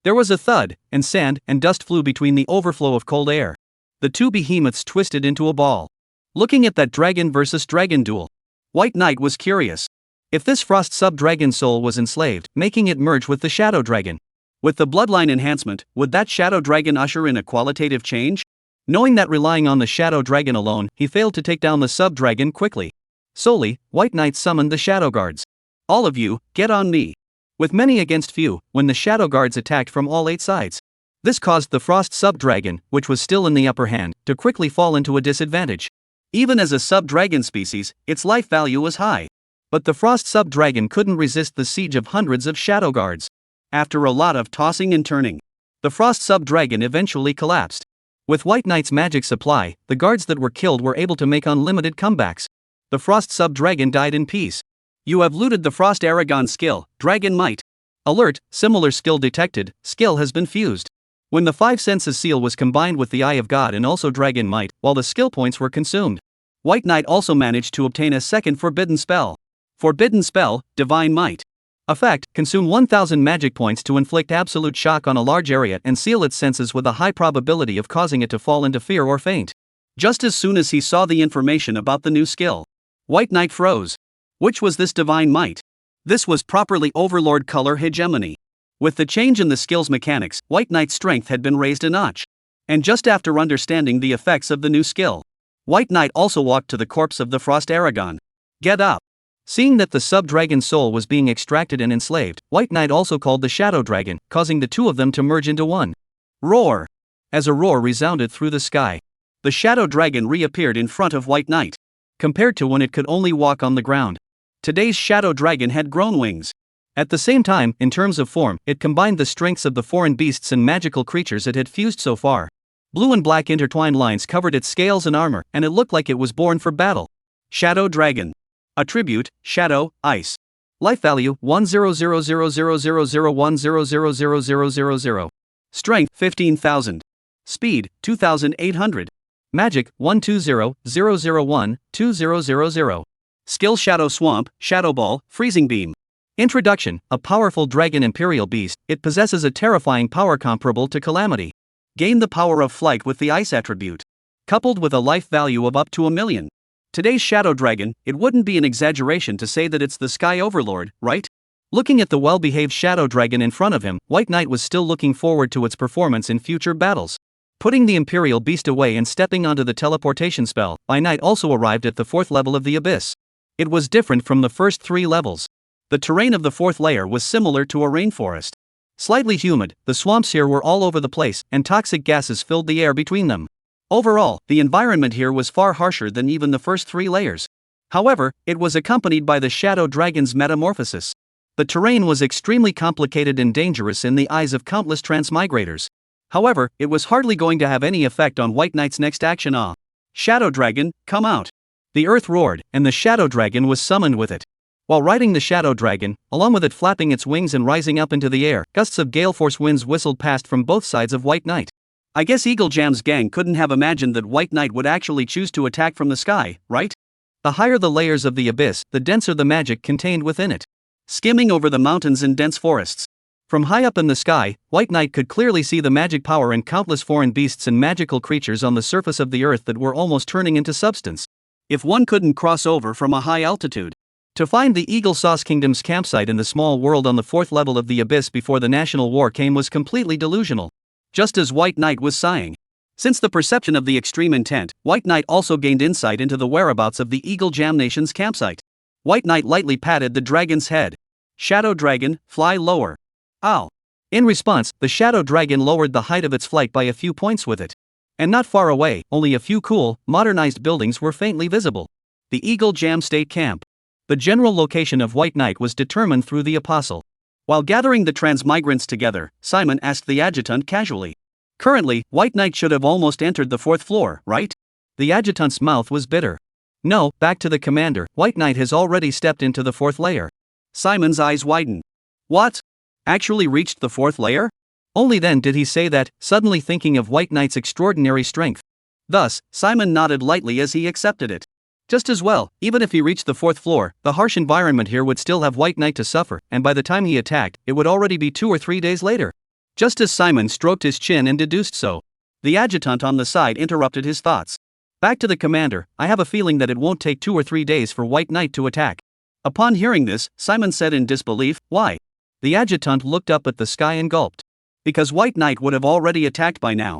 There was a thud, and sand and dust flew between the overflow of cold air. The two behemoths twisted into a ball. Looking at that dragon versus dragon duel, White Knight was curious. If this frost sub-dragon soul was enslaved, making it merge with the shadow dragon, with the bloodline enhancement, would that shadow dragon usher in a qualitative change? Knowing that relying on the shadow dragon alone, he failed to take down the sub-dragon quickly. Solely, White Knight summoned the shadow guards. All of you, get on me. With many against few, when the shadow guards attacked from all 8 sides. This caused the frost sub-dragon, which was still in the upper hand, to quickly fall into a disadvantage. Even as a sub-dragon species, its life value was high. But the frost sub-dragon couldn't resist the siege of hundreds of shadow guards. After a lot of tossing and turning, the frost sub-dragon eventually collapsed. With White Knight's magic supply, the guards that were killed were able to make unlimited comebacks. The frost sub-dragon died in peace. You have looted the Frost Aragon skill, Dragon Might. Alert, similar skill detected, skill has been fused. When the five senses seal was combined with the Eye of God and also Dragon Might, while the skill points were consumed, White Knight also managed to obtain a second forbidden spell. Forbidden spell, Divine Might. Effect: consume 1000 magic points to inflict absolute shock on a large area and seal its senses with a high probability of causing it to fall into fear or faint. Just as soon as he saw the information about the new skill, White Knight froze. Which was this Divine Might? This was properly Overlord Color Hegemony. With the change in the skill's mechanics, White Knight's strength had been raised a notch. And just after understanding the effects of the new skill, White Knight also walked to the corpse of the Frost Aragon. Get up! Seeing that the sub-dragon's soul was being extracted and enslaved, White Knight also called the Shadow Dragon, causing the two of them to merge into one. Roar! As a roar resounded through the sky, the Shadow Dragon reappeared in front of White Knight. Compared to when it could only walk on the ground, today's Shadow Dragon had grown wings. At the same time, in terms of form, it combined the strengths of the foreign beasts and magical creatures it had fused so far. Blue and black intertwined lines covered its scales and armor, and it looked like it was born for battle. Shadow Dragon. Attribute: Shadow, Ice. Life value: 100000010000000. Strength: 15,000. Speed: 2,800. Magic: 12000012000. Skill: Shadow Swamp, Shadow Ball, Freezing Beam. Introduction: a powerful dragon imperial beast, it possesses a terrifying power comparable to Calamity. Gain the power of flight with the Ice attribute. Coupled with a life value of up to 1,000,000. Today's Shadow Dragon, it wouldn't be an exaggeration to say that it's the Sky Overlord, right? Looking at the well-behaved Shadow Dragon in front of him, White Knight was still looking forward to its performance in future battles. Putting the Imperial Beast away and stepping onto the teleportation spell, White Knight also arrived at the 4th level of the Abyss. It was different from the first 3 levels. The terrain of the 4th layer was similar to a rainforest. Slightly humid, the swamps here were all over the place, and toxic gases filled the air between them. Overall, the environment here was far harsher than even the first 3 layers. However, it was accompanied by the Shadow Dragon's metamorphosis. The terrain was extremely complicated and dangerous in the eyes of countless transmigrators. However, it was hardly going to have any effect on White Knight's next action. Shadow Dragon, come out! The earth roared, and the Shadow Dragon was summoned with it. While riding the Shadow Dragon, along with it flapping its wings and rising up into the air, gusts of gale force winds whistled past from both sides of White Knight. I guess Eagle Jam's gang couldn't have imagined that White Knight would actually choose to attack from the sky, right? The higher the layers of the abyss, the denser the magic contained within it. Skimming over the mountains and dense forests. From high up in the sky, White Knight could clearly see the magic power in countless foreign beasts and magical creatures on the surface of the earth that were almost turning into substance. If one couldn't cross over from a high altitude. To find the Eagle Sauce Kingdom's campsite in the small world on the 4th level of the abyss before the national war came was completely delusional. Just as White Knight was sighing. Since the perception of the extreme intent, White Knight also gained insight into the whereabouts of the Eagle Jam Nation's campsite. White Knight lightly patted the dragon's head. Shadow Dragon, fly lower. Ow! In response, the Shadow Dragon lowered the height of its flight by a few points with it. And not far away, only a few cool, modernized buildings were faintly visible. The Eagle Jam State Camp. The general location of White Knight was determined through the Apostle. While gathering the transmigrants together, Simon asked the adjutant casually. Currently, White Knight should have almost entered the 4th floor, right? The adjutant's mouth was bitter. No, back to the commander, White Knight has already stepped into the 4th layer. Simon's eyes widened. What? Actually reached the 4th layer? Only then did he say that, suddenly thinking of White Knight's extraordinary strength. Thus, Simon nodded lightly as he accepted it. Just as well, even if he reached the 4th floor, the harsh environment here would still have White Knight to suffer, and by the time he attacked, it would already be 2 or 3 days later. Just as Simon stroked his chin and deduced so, the adjutant on the side interrupted his thoughts. Back to the commander, I have a feeling that it won't take 2 or 3 days for White Knight to attack. Upon hearing this, Simon said in disbelief, why? The adjutant looked up at the sky and gulped. Because White Knight would have already attacked by now.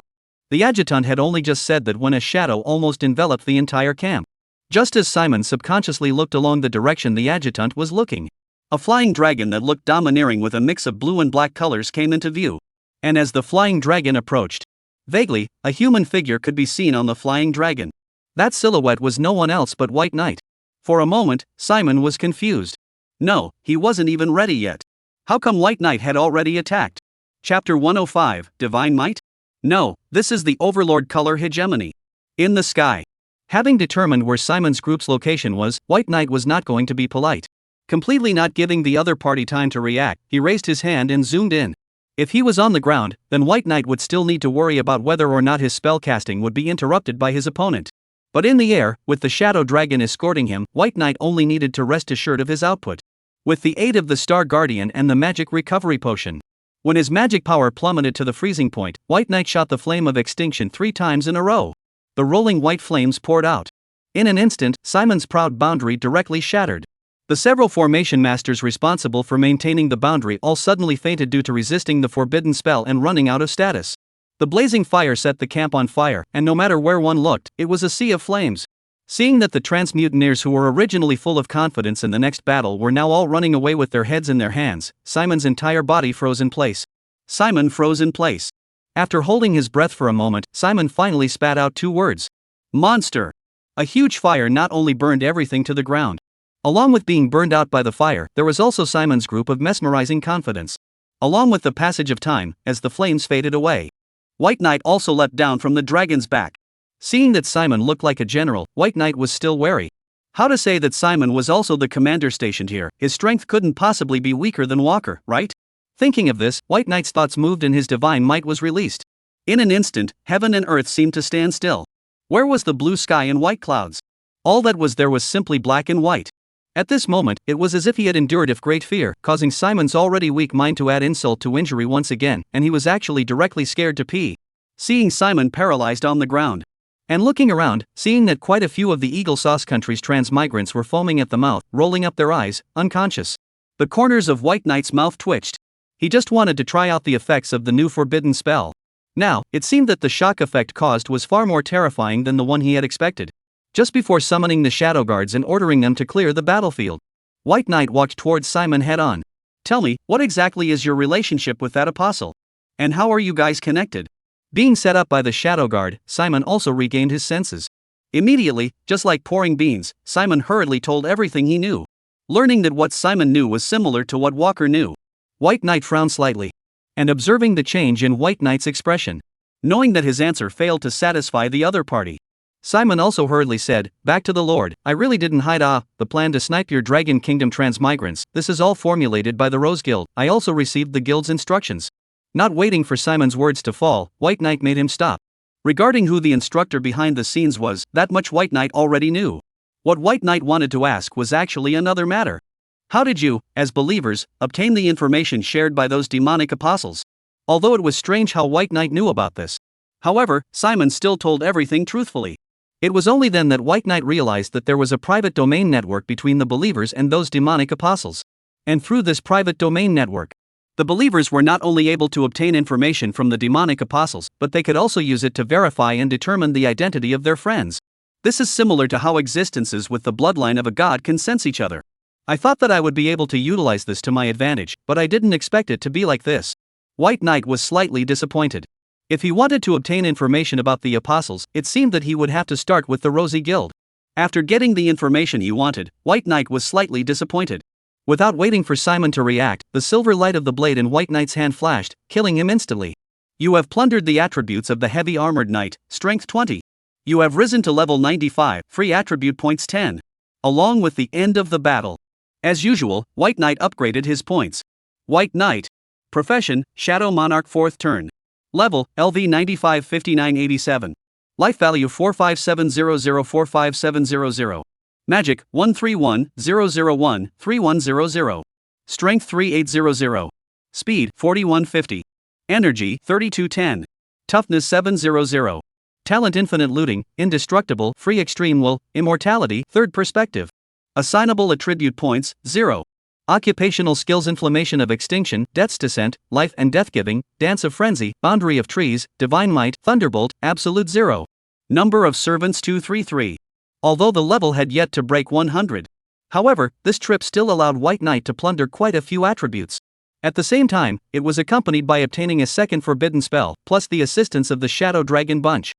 The adjutant had only just said that when a shadow almost enveloped the entire camp. Just as Simon subconsciously looked along the direction the adjutant was looking. A flying dragon that looked domineering with a mix of blue and black colors came into view. And as the flying dragon approached, vaguely, a human figure could be seen on the flying dragon. That silhouette was no one else but White Knight. For a moment, Simon was confused. No, he wasn't even ready yet. How come White Knight had already attacked? Chapter 105, Divine Might? No, this is the Overlord Color Hegemony. In the sky. Having determined where Simon's group's location was, White Knight was not going to be polite. Completely not giving the other party time to react, he raised his hand and zoomed in. If he was on the ground, then White Knight would still need to worry about whether or not his spellcasting would be interrupted by his opponent. But in the air, with the Shadow Dragon escorting him, White Knight only needed to rest assured of his output. With the aid of the Star Guardian and the Magic Recovery Potion. When his magic power plummeted to the freezing point, White Knight shot the Flame of Extinction 3 times in a row. The rolling white flames poured out. In an instant, Simon's proud boundary directly shattered. The several formation masters responsible for maintaining the boundary all suddenly fainted due to resisting the forbidden spell and running out of status. The blazing fire set the camp on fire, and no matter where one looked, it was a sea of flames. Seeing that the transmutineers who were originally full of confidence in the next battle were now all running away with their heads in their hands, Simon's entire body froze in place. Simon froze in place. After holding his breath for a moment, Simon finally spat out 2 words. Monster! A huge fire not only burned everything to the ground. Along with being burned out by the fire, there was also Simon's group of mesmerizing confidence. Along with the passage of time, as the flames faded away. White Knight also leapt down from the dragon's back. Seeing that Simon looked like a general, White Knight was still wary. How to say that Simon was also the commander stationed here? His strength couldn't possibly be weaker than Walker, right? Thinking of this, White Knight's thoughts moved and his divine might was released. In an instant, heaven and earth seemed to stand still. Where was the blue sky and white clouds? All that was there was simply black and white. At this moment, it was as if he had endured with great fear, causing Simon's already weak mind to add insult to injury once again, and he was actually directly scared to pee. Seeing Simon paralyzed on the ground. And looking around, seeing that quite a few of the Eagle Sauce country's transmigrants were foaming at the mouth, rolling up their eyes, unconscious. The corners of White Knight's mouth twitched. He just wanted to try out the effects of the new forbidden spell. Now, it seemed that the shock effect caused was far more terrifying than the one he had expected. Just before summoning the Shadow Guards and ordering them to clear the battlefield, White Knight walked towards Simon head-on. Tell me, what exactly is your relationship with that apostle? And how are you guys connected? Being set up by the Shadow Guard, Simon also regained his senses. Immediately, just like pouring beans, Simon hurriedly told everything he knew. Learning that what Simon knew was similar to what Walker knew. White Knight frowned slightly. And observing the change in White Knight's expression. Knowing that his answer failed to satisfy the other party. Simon also hurriedly said, back to the Lord, I really didn't hide the plan to snipe your Dragon Kingdom transmigrants. This is all formulated by the Rose Guild. I also received the guild's instructions. Not waiting for Simon's words to fall, White Knight made him stop. Regarding who the instructor behind the scenes was, that much White Knight already knew. What White Knight wanted to ask was actually another matter. How did you, as believers, obtain the information shared by those demonic apostles? Although it was strange how White Knight knew about this. However, Simon still told everything truthfully. It was only then that White Knight realized that there was a private domain network between the believers and those demonic apostles. And through this private domain network, the believers were not only able to obtain information from the demonic apostles, but they could also use it to verify and determine the identity of their friends. This is similar to how existences with the bloodline of a god can sense each other. I thought that I would be able to utilize this to my advantage, but I didn't expect it to be like this. White Knight was slightly disappointed. If he wanted to obtain information about the apostles, it seemed that he would have to start with the Rosy Guild. After getting the information he wanted, White Knight was slightly disappointed. Without waiting for Simon to react, the silver light of the blade in White Knight's hand flashed, killing him instantly. You have plundered the attributes of the heavy armored knight, strength 20. You have risen to level 95, free attribute points 10. Along with the end of the battle. As usual, White Knight upgraded his points. White Knight. Profession, Shadow Monarch 4th turn. Level, LV 95 5987. Life value 45700457700. Magic, 1310013100. Strength 3800. Speed, 4150. Energy, 3210. Toughness 700. Talent infinite looting, indestructible, free extreme will, immortality, third perspective. Assignable attribute points, 0. Occupational skills inflammation of extinction, death's descent, life and death giving, dance of frenzy, boundary of trees, divine might, thunderbolt, absolute 0. Number of servants 233. Although the level had yet to break 100. However, this trip still allowed White Knight to plunder quite a few attributes. At the same time, it was accompanied by obtaining a second forbidden spell, plus the assistance of the Shadow Dragon bunch.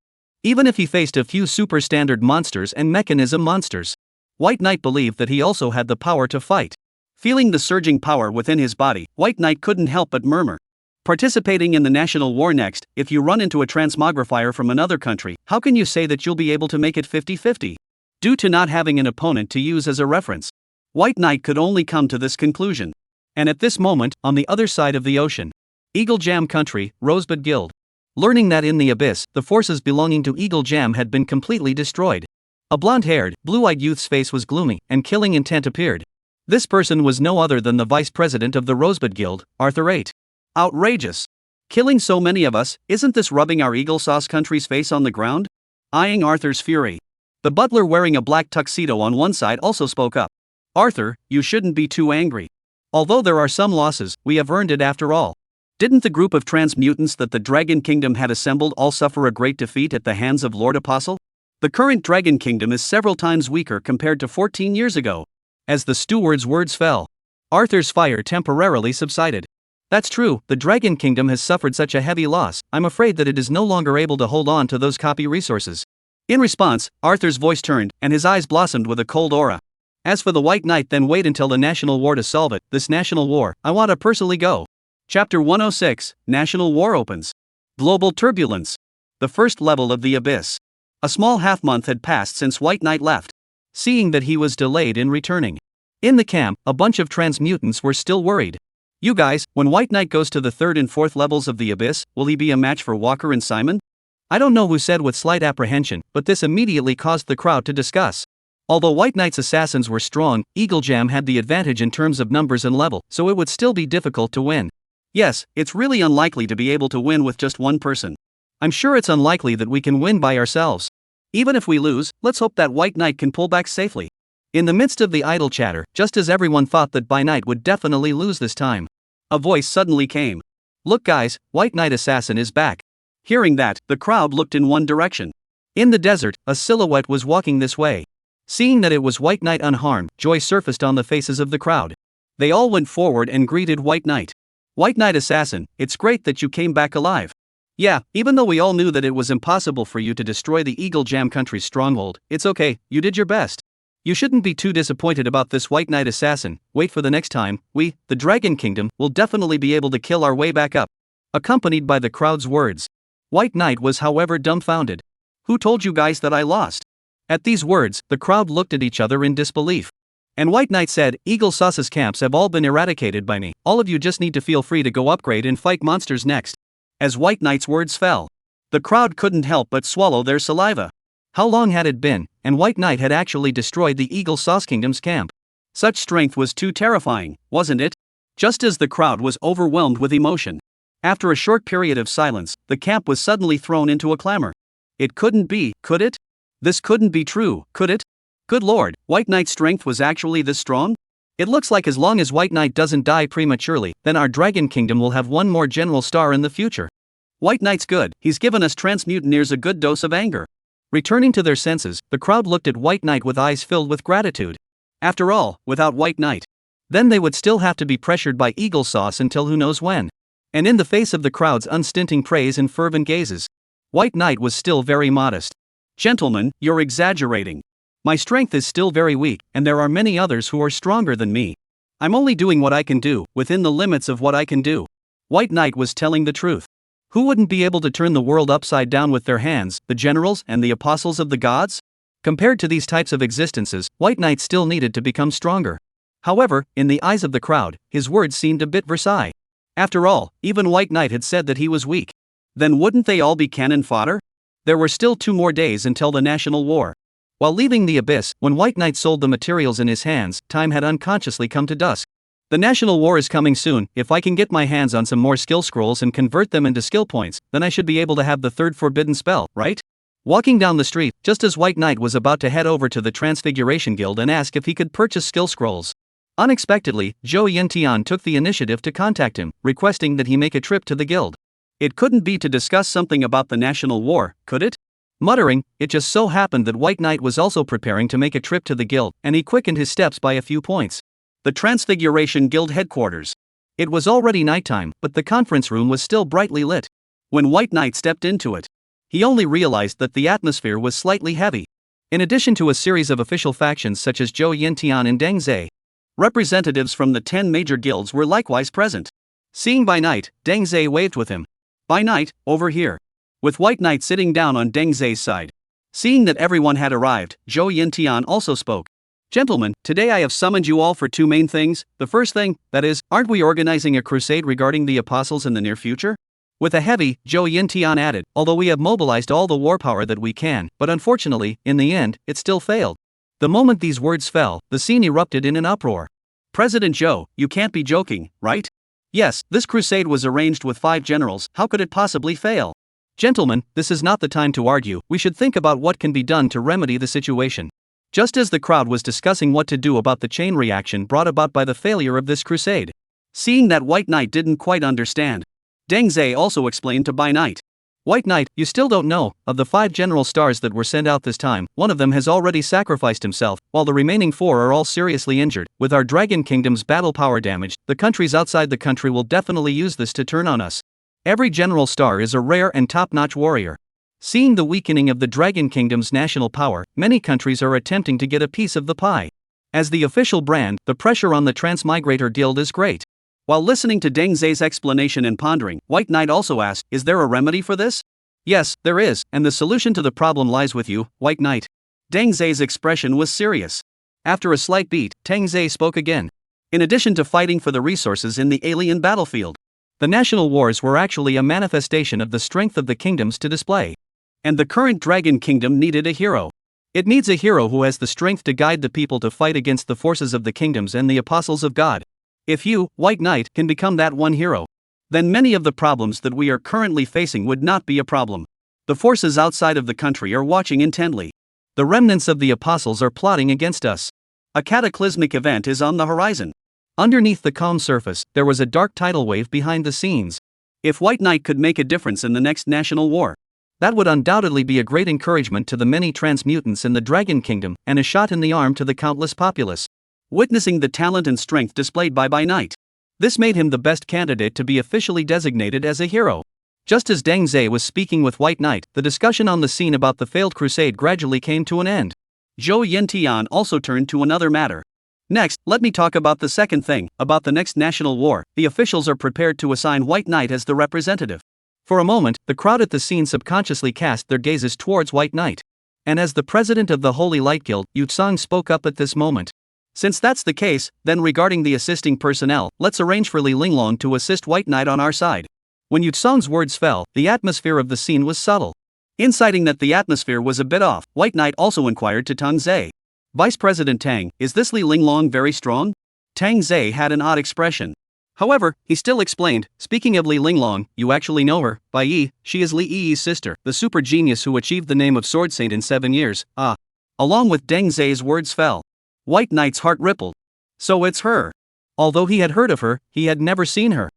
Even if he faced a few super standard monsters and mechanism monsters, White Knight believed that he also had the power to fight. Feeling the surging power within his body, White Knight couldn't help but murmur. Participating in the national war next, if you run into a transmogrifier from another country, how can you say that you'll be able to make it 50-50? Due to not having an opponent to use as a reference, White Knight could only come to this conclusion. And at this moment, on the other side of the ocean, Eagle Jam Country, Rosebud Guild. Learning that in the abyss, the forces belonging to Eagle Jam had been completely destroyed. A blonde-haired, blue-eyed youth's face was gloomy, and killing intent appeared. This person was no other than the vice president of the Rosebud Guild, Arthur 8. Outrageous. Killing so many of us, isn't this rubbing our Eagle Sauce Country's face on the ground? Eyeing Arthur's fury. The butler wearing a black tuxedo on one side also spoke up. Arthur, you shouldn't be too angry. Although there are some losses, we have earned it after all. Didn't the group of transmutants that the Dragon Kingdom had assembled all suffer a great defeat at the hands of Lord Apostle? The current Dragon Kingdom is several times weaker compared to 14 years ago. As the steward's words fell, Arthur's fire temporarily subsided. That's true, the Dragon Kingdom has suffered such a heavy loss, I'm afraid that it is no longer able to hold on to those copy resources. In response, Arthur's voice turned, and his eyes blossomed with a cold aura. As for the White Knight, then wait until the National War to solve it, this National War, I want to personally go. Chapter 106, National War opens. Global Turbulence. The first level of the Abyss. A small half-month had passed since White Knight left. Seeing that he was delayed in returning. In the camp, a bunch of transmutants were still worried. You guys, when White Knight goes to the third and fourth levels of the Abyss, will he be a match for Walker and Simon? I don't know who said with slight apprehension, but this immediately caused the crowd to discuss. Although White Knight's assassins were strong, Eagle Jam had the advantage in terms of numbers and level, so it would still be difficult to win. Yes, it's really unlikely to be able to win with just one person. I'm sure it's unlikely that we can win by ourselves. Even if we lose, let's hope that White Knight can pull back safely. In the midst of the idle chatter, just as everyone thought that By Night would definitely lose this time, a voice suddenly came. Look guys, White Knight Assassin is back. Hearing that, the crowd looked in one direction. In the desert, a silhouette was walking this way. Seeing that it was White Knight unharmed, joy surfaced on the faces of the crowd. They all went forward and greeted White Knight. White Knight Assassin, it's great that you came back alive. Yeah, even though we all knew that it was impossible for you to destroy the Eagle Jam Country's stronghold, it's okay, you did your best. You shouldn't be too disappointed about this White Knight Assassin, wait for the next time, we, the Dragon Kingdom, will definitely be able to kill our way back up. Accompanied by the crowd's words. White Knight was however dumbfounded. Who told you guys that I lost? At these words, the crowd looked at each other in disbelief. And White Knight said, Eagle Sauce's camps have all been eradicated by me, all of you just need to feel free to go upgrade and fight monsters next. As White Knight's words fell, the crowd couldn't help but swallow their saliva. How long had it been, and White Knight had actually destroyed the Eagle Sauce Kingdom's camp? Such strength was too terrifying, wasn't it? Just as the crowd was overwhelmed with emotion. After a short period of silence, the camp was suddenly thrown into a clamor. It couldn't be, could it? This couldn't be true, could it? Good lord, White Knight's strength was actually this strong? It looks like as long as White Knight doesn't die prematurely, then our Dragon Kingdom will have one more general star in the future. White Knight's good, he's given us transmutineers a good dose of anger. Returning to their senses, the crowd looked at White Knight with eyes filled with gratitude. After all, without White Knight, then they would still have to be pressured by Eagle Sauce until who knows when. And in the face of the crowd's unstinting praise and fervent gazes, White Knight was still very modest. Gentlemen, you're exaggerating. My strength is still very weak, and there are many others who are stronger than me. I'm only doing what I can do, within the limits of what I can do. White Knight was telling the truth. Who wouldn't be able to turn the world upside down with their hands, the generals and the apostles of the gods? Compared to these types of existences, White Knight still needed to become stronger. However, in the eyes of the crowd, his words seemed a bit Versailles. After all, even White Knight had said that he was weak. Then wouldn't they all be cannon fodder? There were still 2 more days until the National War. While leaving the Abyss, when White Knight sold the materials in his hands, time had unconsciously come to dusk. The National War is coming soon. If I can get my hands on some more skill scrolls and convert them into skill points, then I should be able to have the 3rd forbidden spell, right? Walking down the street, just as White Knight was about to head over to the Transfiguration Guild and ask if he could purchase skill scrolls. Unexpectedly, Zhou Yintian took the initiative to contact him, requesting that he make a trip to the guild. It couldn't be to discuss something about the National War, could it? Muttering, it just so happened that White Knight was also preparing to make a trip to the guild, and he quickened his steps by a few points. The Transfiguration Guild headquarters. It was already nighttime, but the conference room was still brightly lit. When White Knight stepped into it, he only realized that the atmosphere was slightly heavy. In addition to a series of official factions such as Zhou Yintian and Deng Zai, representatives from the 10 major guilds were likewise present. Seeing By Night, Deng Zai waved with him. By Night, over here. With White Knight sitting down on Deng Zai's side. Seeing that everyone had arrived, Zhou Yintian also spoke. Gentlemen, today I have summoned you all for two main things. The first thing, that is, aren't we organizing a crusade regarding the apostles in the near future? With a heavy, Zhou Yintian added, although we have mobilized all the war power that we can, but unfortunately, in the end, it still failed. The moment these words fell, the scene erupted in an uproar. President Zhou, you can't be joking, right? Yes, this crusade was arranged with 5 generals, how could it possibly fail? Gentlemen, this is not the time to argue, we should think about what can be done to remedy the situation. Just as the crowd was discussing what to do about the chain reaction brought about by the failure of this crusade. Seeing that White Knight didn't quite understand, Deng Zai also explained to Bai Knight. White Knight, you still don't know, of the 5 general stars that were sent out this time, one of them has already sacrificed himself, while the remaining 4 are all seriously injured. With our Dragon Kingdom's battle power damaged, the countries outside the country will definitely use this to turn on us. Every general star is a rare and top-notch warrior. Seeing the weakening of the Dragon Kingdom's national power, many countries are attempting to get a piece of the pie. As the official brand, the pressure on the Transmigrator Guild is great. While listening to Deng Zai's explanation and pondering, White Knight also asked, is there a remedy for this? Yes, there is, and the solution to the problem lies with you, White Knight. Deng Zai's expression was serious. After a slight beat, Deng Zai spoke again. In addition to fighting for the resources in the alien battlefield, the national wars were actually a manifestation of the strength of the kingdoms to display. And the current Dragon Kingdom needed a hero. It needs a hero who has the strength to guide the people to fight against the forces of the kingdoms and the apostles of God. If you, White Knight, can become that one hero, then many of the problems that we are currently facing would not be a problem. The forces outside of the country are watching intently. The remnants of the apostles are plotting against us. A cataclysmic event is on the horizon. Underneath the calm surface, there was a dark tidal wave behind the scenes. If White Knight could make a difference in the next national war, that would undoubtedly be a great encouragement to the many transmutants in the Dragon Kingdom, and a shot in the arm to the countless populace. Witnessing the talent and strength displayed by Knight, this made him the best candidate to be officially designated as a hero. Just as Deng Zai was speaking with White Knight, the discussion on the scene about the failed crusade gradually came to an end. Zhou Yintian also turned to another matter. Next, let me talk about the second thing, about the next national war. The officials are prepared to assign White Knight as the representative. For a moment, the crowd at the scene subconsciously cast their gazes towards White Knight. And as the president of the Holy Light Guild, Yu Tsang spoke up at this moment. Since that's the case, then regarding the assisting personnel, let's arrange for Li Linglong to assist White Knight on our side. When Yu Tsang's words fell, the atmosphere of the scene was subtle. Inciting that the atmosphere was a bit off, White Knight also inquired to Tang Zai. Vice President Tang, is this Li Linglong very strong? Tang Zai had an odd expression. However, he still explained, speaking of Li Linglong, you actually know her, Bai Yi, she is Li Yi's sister, the super genius who achieved the name of Sword Saint in 7 years, Along with Deng Zai's words fell. White Knight's heart rippled. So it's her. Although he had heard of her, he had never seen her.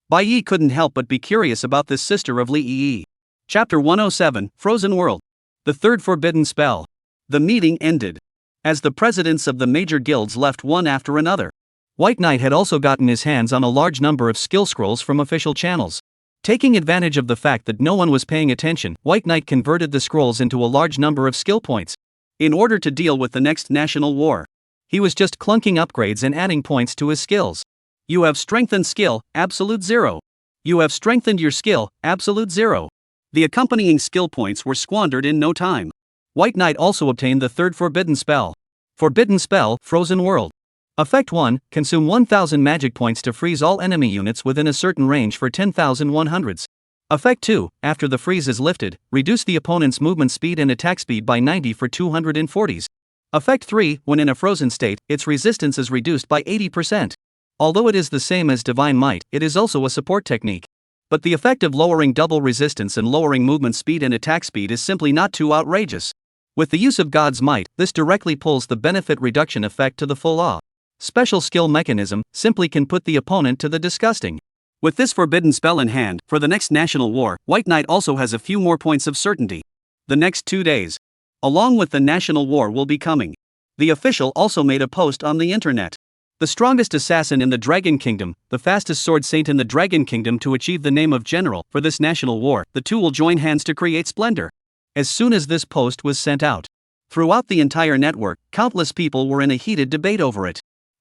Bai Yi couldn't help but be curious about this sister of Li Yi. Chapter 107, Frozen World. The third forbidden spell. The meeting ended. As the presidents of the major guilds left one after another, White Knight had also gotten his hands on a large number of skill scrolls from official channels. Taking advantage of the fact that no one was paying attention, White Knight converted the scrolls into a large number of skill points. In order to deal with the next national war, he was just clunking upgrades and adding points to his skills. You have strengthened skill, absolute 0. You have strengthened your skill, absolute 0. The accompanying skill points were squandered in no time. White Knight also obtained the third forbidden spell. Forbidden spell, Frozen World. Effect 1, consume 1000 magic points to freeze all enemy units within a certain range for 10,100s. Effect 2, after the freeze is lifted, reduce the opponent's movement speed and attack speed by 90 for 240s. Effect 3, when in a frozen state, its resistance is reduced by 80%. Although it is the same as Divine Might, it is also a support technique. But the effect of lowering double resistance and lowering movement speed and attack speed is simply not too outrageous. With the use of God's Might, this directly pulls the benefit reduction effect to the full special skill mechanism, simply can put the opponent to the disgusting. With this forbidden spell in hand, for the next national war, White Knight also has a few more points of certainty. The next 2 days, along with the national war will be coming. The official also made a post on the internet. The strongest assassin in the Dragon Kingdom, the fastest sword saint in the Dragon Kingdom to achieve the name of general for this national war, the two will join hands to create splendor. As soon as this post was sent out, throughout the entire network, countless people were in a heated debate over it.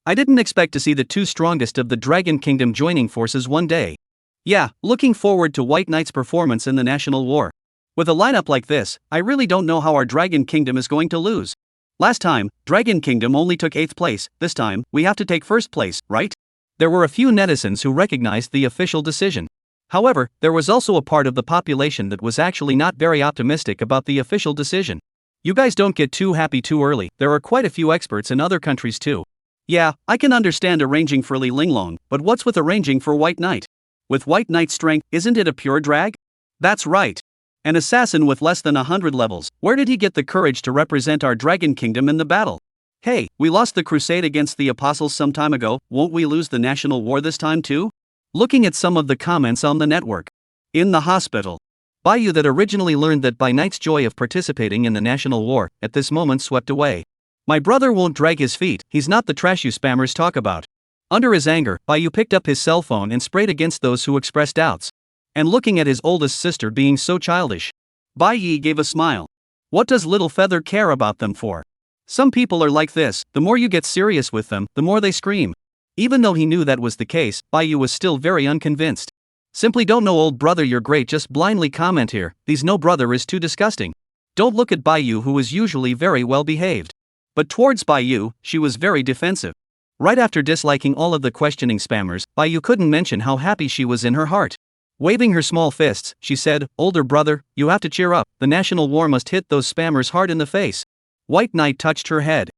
I didn't expect to see the two strongest of the Dragon Kingdom joining forces one day. Yeah, looking forward to White Knight's performance in the national war. With a lineup like this, I really don't know how our Dragon Kingdom is going to lose. Last time, Dragon Kingdom only took 8th place, this time, we have to take 1st place, right? There were a few netizens who recognized the official decision. However, there was also a part of the population that was actually not very optimistic about the official decision. You guys don't get too happy too early, there are quite a few experts in other countries too. Yeah, I can understand arranging for Li Linglong, but what's with arranging for White Knight? With White Knight's strength, isn't it a pure drag? That's right. An assassin with less than 100 levels, where did he get the courage to represent our Dragon Kingdom in the battle? Hey, we lost the crusade against the apostles some time ago, won't we lose the national war this time too? Looking at some of the comments on the network. In the hospital. Baiyu that originally learned that by Knight's joy of participating in the national war, at this moment swept away. My brother won't drag his feet, he's not the trash you spammers talk about. Under his anger, Baiyu picked up his cell phone and sprayed against those who expressed doubts. And looking at his oldest sister being so childish. Baiyi gave a smile. What does Little Feather care about them for? Some people are like this, the more you get serious with them, the more they scream. Even though he knew that was the case, Baiyu was still very unconvinced. Simply don't know old brother you're great, just blindly comment here, these no brother is too disgusting. Don't look at Baiyu who is usually very well behaved. But towards Baiyu, she was very defensive. Right after disliking all of the questioning spammers, Baiyu couldn't mention how happy she was in her heart. Waving her small fists, she said, older brother, you have to cheer up, the national war must hit those spammers hard in the face. White Knight touched her head.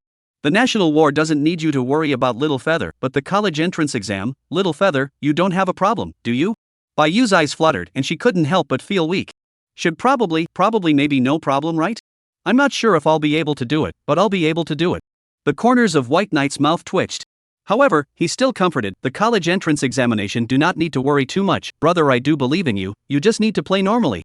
The national war doesn't need you to worry about Little Feather, but the college entrance exam, Little Feather, you don't have a problem, do you? Baiyu's eyes fluttered and she couldn't help but feel weak. Should probably maybe no problem, right? I'm not sure if I'll be able to do it, but I'll be able to do it. The corners of White Knight's mouth twitched. However, he still comforted, the college entrance examination do not need to worry too much, brother I do believe in you, you just need to play normally.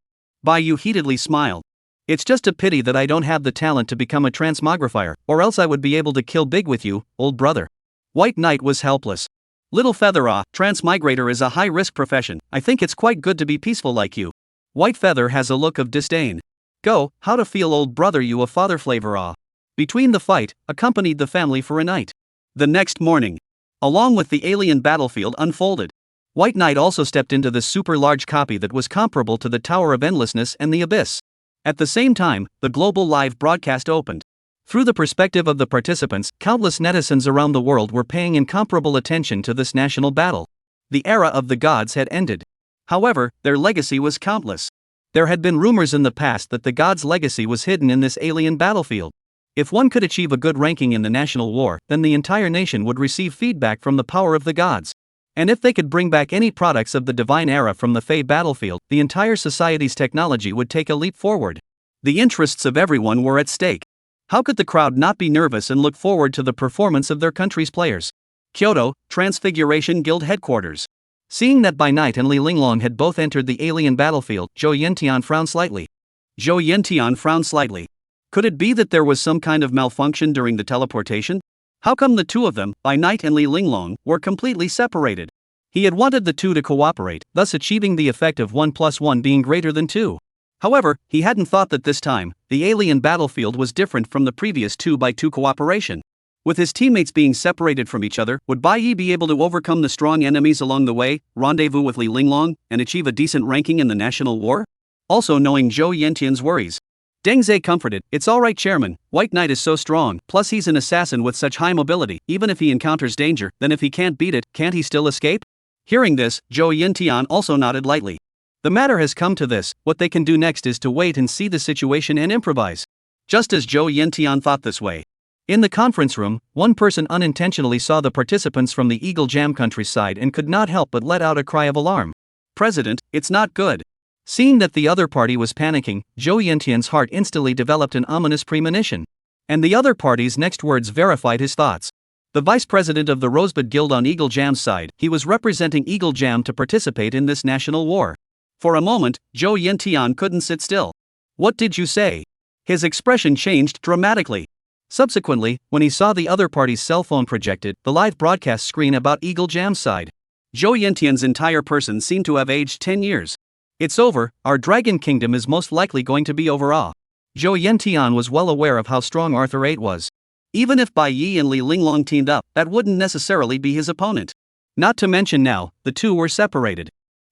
Baiyu heatedly smiled. It's just a pity that I don't have the talent to become a transmogrifier, or else I would be able to kill big with you, old brother. White Knight was helpless. Little Feather transmigrator is a high-risk profession, I think it's quite good to be peaceful like you. White Feather has a look of disdain. Go, how to feel old brother you a father flavor Between the fight, accompanied the family for a night. The next morning, along with the alien battlefield unfolded. White Knight also stepped into the super large copy that was comparable to the Tower of Endlessness and the Abyss. At the same time, the global live broadcast opened. Through the perspective of the participants, countless netizens around the world were paying incomparable attention to this national battle. The era of the gods had ended. However, their legacy was countless. There had been rumors in the past that the gods' legacy was hidden in this alien battlefield. If one could achieve a good ranking in the national war, then the entire nation would receive feedback from the power of the gods. And if they could bring back any products of the divine era from the Fey battlefield, the entire society's technology would take a leap forward. The interests of everyone were at stake. How could the crowd not be nervous and look forward to the performance of their country's players? Kyoto, Transfiguration Guild headquarters. Seeing that Bai Knight and Li Linglong had both entered the alien battlefield, Zhou Yentian frowned slightly. Could it be that there was some kind of malfunction during the teleportation? How come the two of them, Bai Knight and Li Linglong, were completely separated? He had wanted the two to cooperate, thus achieving the effect of 1 + 1 being greater than 2. However, he hadn't thought that this time, the alien battlefield was different from the previous 2x2 cooperation. With his teammates being separated from each other, would Bai Yi be able to overcome the strong enemies along the way, rendezvous with Li Linglong, and achieve a decent ranking in the national war? Also knowing Zhou Yentian's worries. Deng Zhe comforted, it's alright chairman, White Knight is so strong, plus he's an assassin with such high mobility, even if he encounters danger, then if he can't beat it, can't he still escape? Hearing this, Zhou Yentian also nodded lightly. The matter has come to this, what they can do next is to wait and see the situation and improvise. Just as Zhou Yentian thought this way. In the conference room, one person unintentionally saw the participants from the Eagle Jam countryside and could not help but let out a cry of alarm. President, it's not good. Seeing that the other party was panicking, Zhou Yentian's heart instantly developed an ominous premonition. And the other party's next words verified his thoughts. The vice president of the Rosebud Guild on Eagle Jam's side, he was representing Eagle Jam to participate in this national war. For a moment, Zhou Yentian couldn't sit still. What did you say? His expression changed dramatically. Subsequently, when he saw the other party's cell phone projected, the live broadcast screen about Eagle Jam's side, Zhou Yentian's entire person seemed to have aged 10 years. It's over, our Dragon Kingdom is most likely going to be over. Zhou Yentian was well aware of how strong Arthur 8 was. Even if Bai Yi and Li Linglong teamed up, that wouldn't necessarily be his opponent. Not to mention now, the two were separated.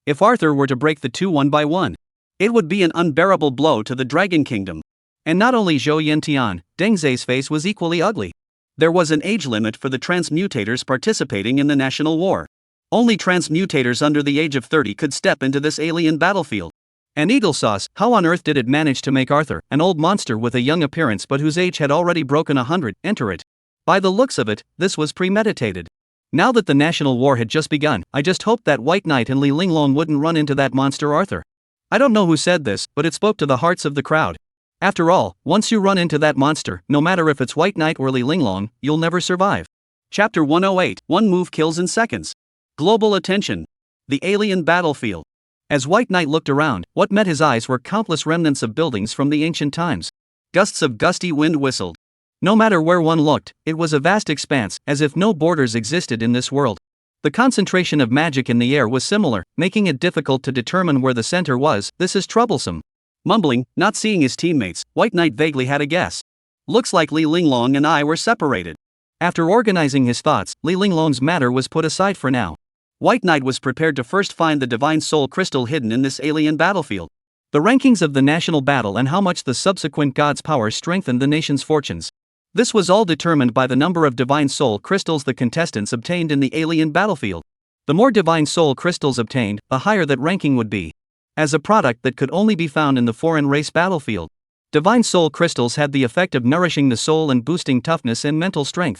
If Arthur were to break the two one by one, it would be an unbearable blow to the Dragon Kingdom. And not only Zhou Yintian, Deng Zai's face was equally ugly. There was an age limit for the transmutators participating in the national war. Only transmutators under the age of 30 could step into this alien battlefield. And Eagle Sauce, how on earth did it manage to make Arthur, an old monster with a young appearance but whose age had already broken 100, enter it? By the looks of it, this was premeditated. Now that the national war had just begun, I just hoped that White Knight and Li Linglong wouldn't run into that monster Arthur. I don't know who said this, but it spoke to the hearts of the crowd. After all, once you run into that monster, no matter if it's White Knight or Li Linglong, you'll never survive. Chapter 108, One Move Kills in Seconds. Global Attention. The Alien Battlefield. As White Knight looked around, what met his eyes were countless remnants of buildings from the ancient times. Gusts of gusty wind whistled. No matter where one looked, it was a vast expanse, as if no borders existed in this world. The concentration of magic in the air was similar, making it difficult to determine where the center was. This is troublesome. Mumbling, not seeing his teammates, White Knight vaguely had a guess. Looks like Li Linglong and I were separated. After organizing his thoughts, Li Linglong's matter was put aside for now. White Knight was prepared to first find the Divine Soul Crystal hidden in this alien battlefield. The rankings of the national battle and how much the subsequent god's power strengthened the nation's fortunes. This was all determined by the number of Divine Soul Crystals the contestants obtained in the alien battlefield. The more Divine Soul Crystals obtained, the higher that ranking would be. As a product that could only be found in the foreign race battlefield, Divine Soul Crystals had the effect of nourishing the soul and boosting toughness and mental strength.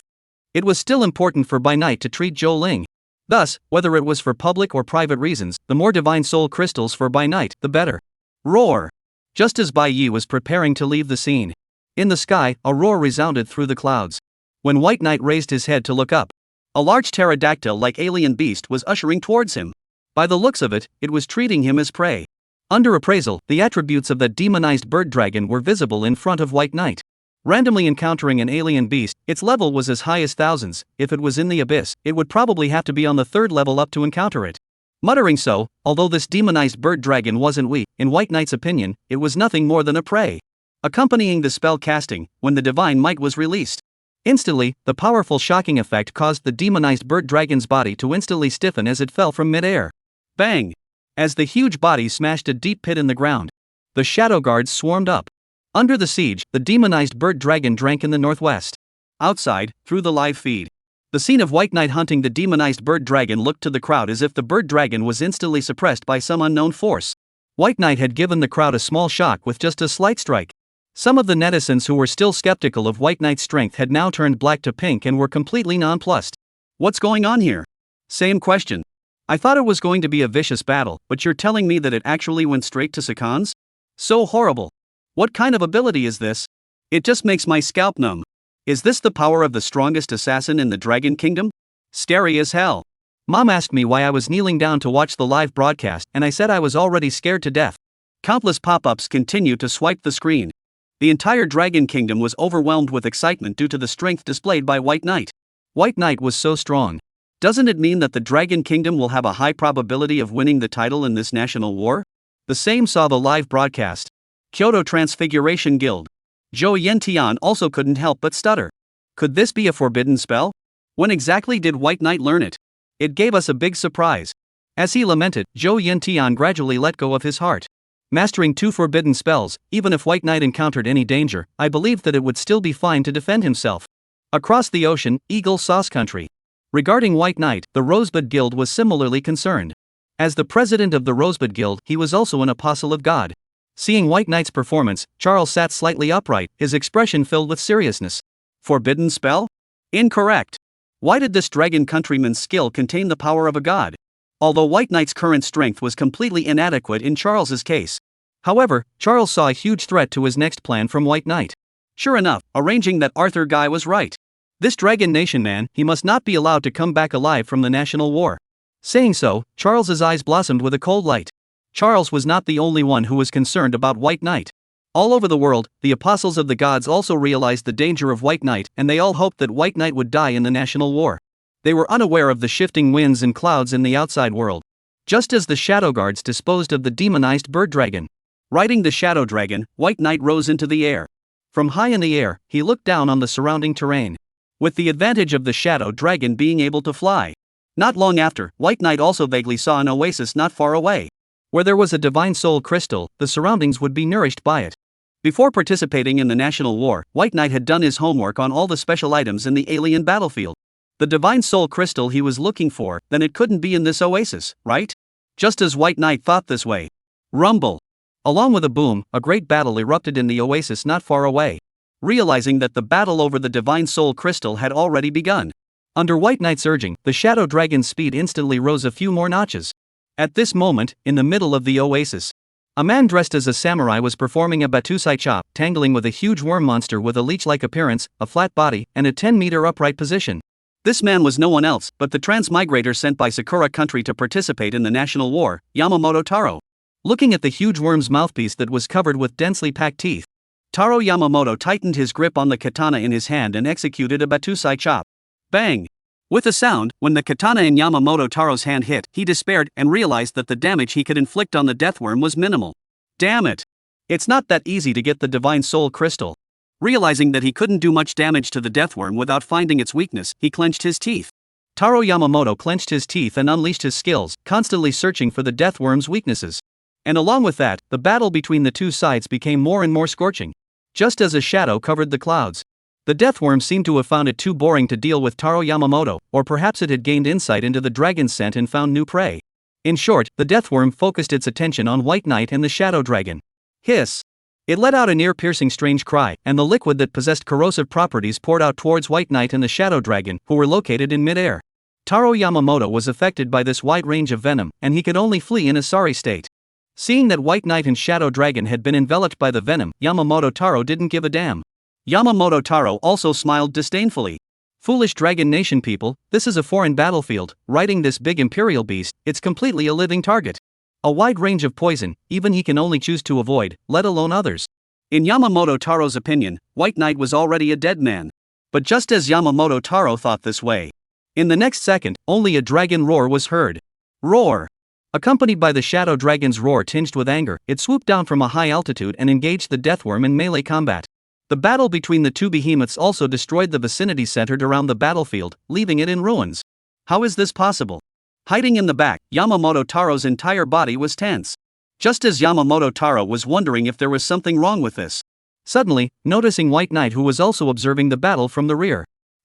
It was still important for Bai Knight to treat Zhou Ling. Thus, whether it was for public or private reasons, the more Divine Soul Crystals for Bai Knight, the better. Roar! Just as Bai Yi was preparing to leave the scene, in the sky, a roar resounded through the clouds. When White Knight raised his head to look up, a large pterodactyl-like alien beast was ushering towards him. By the looks of it, it was treating him as prey. Under appraisal, the attributes of that demonized bird dragon were visible in front of White Knight. Randomly encountering an alien beast, its level was as high as thousands. If it was in the abyss, it would probably have to be on the third level up to encounter it. Muttering so, although this demonized bird dragon wasn't weak, in White Knight's opinion, it was nothing more than a prey. Accompanying the spell casting, when the divine might was released, instantly, the powerful shocking effect caused the demonized bird dragon's body to instantly stiffen as it fell from mid-air. Bang! As the huge body smashed a deep pit in the ground, the shadow guards swarmed up. Under the siege, the demonized bird dragon drank in the northwest. Outside, through the live feed, the scene of White Knight hunting the demonized bird dragon looked to the crowd as if the bird dragon was instantly suppressed by some unknown force. White Knight had given the crowd a small shock with just a slight strike. Some of the netizens who were still skeptical of White Knight's strength had now turned black to pink and were completely nonplussed. What's going on here? Same question. I thought it was going to be a vicious battle, but you're telling me that it actually went straight to seconds? So horrible. What kind of ability is this? It just makes my scalp numb. Is this the power of the strongest assassin in the Dragon Kingdom? Scary as hell. Mom asked me why I was kneeling down to watch the live broadcast, and I said I was already scared to death. Countless pop-ups continued to swipe the screen. The entire Dragon Kingdom was overwhelmed with excitement due to the strength displayed by White Knight. White Knight was so strong. Doesn't it mean that the Dragon Kingdom will have a high probability of winning the title in this national war? The same saw the live broadcast. Kyoto Transfiguration Guild. Zhou Yintian also couldn't help but stutter. Could this be a forbidden spell? When exactly did White Knight learn it? It gave us a big surprise. As he lamented, Zhou Yintian gradually let go of his heart. Mastering 2 forbidden spells, even if White Knight encountered any danger, I believed that it would still be fine to defend himself. Across the ocean, Eagle Sauce Country. Regarding White Knight, the Rosebud Guild was similarly concerned. As the president of the Rosebud Guild, he was also an apostle of God. Seeing White Knight's performance, Charles sat slightly upright, his expression filled with seriousness. Forbidden spell? Incorrect. Why did this dragon countryman's skill contain the power of a god? Although White Knight's current strength was completely inadequate in Charles's case. However, Charles saw a huge threat to his next plan from White Knight. Sure enough, arranging that Arthur guy was right. This Dragon Nation man, he must not be allowed to come back alive from the national war. Saying so, Charles's eyes blossomed with a cold light. Charles was not the only one who was concerned about White Knight. All over the world, the apostles of the gods also realized the danger of White Knight, and they all hoped that White Knight would die in the national war. They were unaware of the shifting winds and clouds in the outside world. Just as the Shadow Guards disposed of the demonized bird dragon. Riding the Shadow Dragon, White Knight rose into the air. From high in the air, he looked down on the surrounding terrain. With the advantage of the Shadow Dragon being able to fly. Not long after, White Knight also vaguely saw an oasis not far away. Where there was a Divine Soul Crystal, the surroundings would be nourished by it. Before participating in the national war, White Knight had done his homework on all the special items in the alien battlefield. The divine soul crystal he was looking for, then it couldn't be in this oasis, right? Just as White Knight thought this way. Rumble. Along with a boom, a great battle erupted in the oasis not far away. Realizing that the battle over the divine soul crystal had already begun. Under White Knight's urging, the shadow dragon's speed instantly rose a few more notches. At this moment, in the middle of the oasis, a man dressed as a samurai was performing a batusai chop, tangling with a huge worm monster with a leech-like appearance, a flat body, and a 10-meter upright position. This man was no one else but the transmigrator sent by Sakura country to participate in the national war, Yamamoto Taro. Looking at the huge worm's mouthpiece that was covered with densely packed teeth, Taro Yamamoto tightened his grip on the katana in his hand and executed a batusai chop. Bang! With a sound, when the katana in Yamamoto Taro's hand hit, he despaired and realized that the damage he could inflict on the deathworm was minimal. Damn it! It's not that easy to get the divine soul crystal. Realizing that he couldn't do much damage to the deathworm without finding its weakness, he clenched his teeth. Taro Yamamoto clenched his teeth and unleashed his skills, constantly searching for the deathworm's weaknesses. And along with that, the battle between the two sides became more and more scorching. Just as a shadow covered the clouds, the deathworm seemed to have found it too boring to deal with Taro Yamamoto, or perhaps it had gained insight into the dragon's scent and found new prey. In short, the deathworm focused its attention on White Knight and the shadow dragon. Hiss! It let out an ear-piercing strange cry, and the liquid that possessed corrosive properties poured out towards White Knight and the shadow dragon, who were located in mid-air. Taro Yamamoto was affected by this wide range of venom, and he could only flee in a sorry state. Seeing that White Knight and shadow dragon had been enveloped by the venom, Yamamoto Taro didn't give a damn. Yamamoto Taro also smiled disdainfully. Foolish Dragon Nation people, this is a foreign battlefield. Riding this big imperial beast, it's completely a living target. A wide range of poison, even he can only choose to avoid, let alone others. In Yamamoto Taro's opinion, White Knight was already a dead man. But just as Yamamoto Taro thought this way, in the next second, only a dragon roar was heard. Roar! Accompanied by the shadow dragon's roar tinged with anger, it swooped down from a high altitude and engaged the deathworm in melee combat. The battle between the two behemoths also destroyed the vicinity centered around the battlefield, leaving it in ruins. How is this possible? Hiding in the back, Yamamoto Taro's entire body was tense. Just as Yamamoto Taro was wondering if there was something wrong with this. Suddenly, noticing White Knight who was also observing the battle from the rear,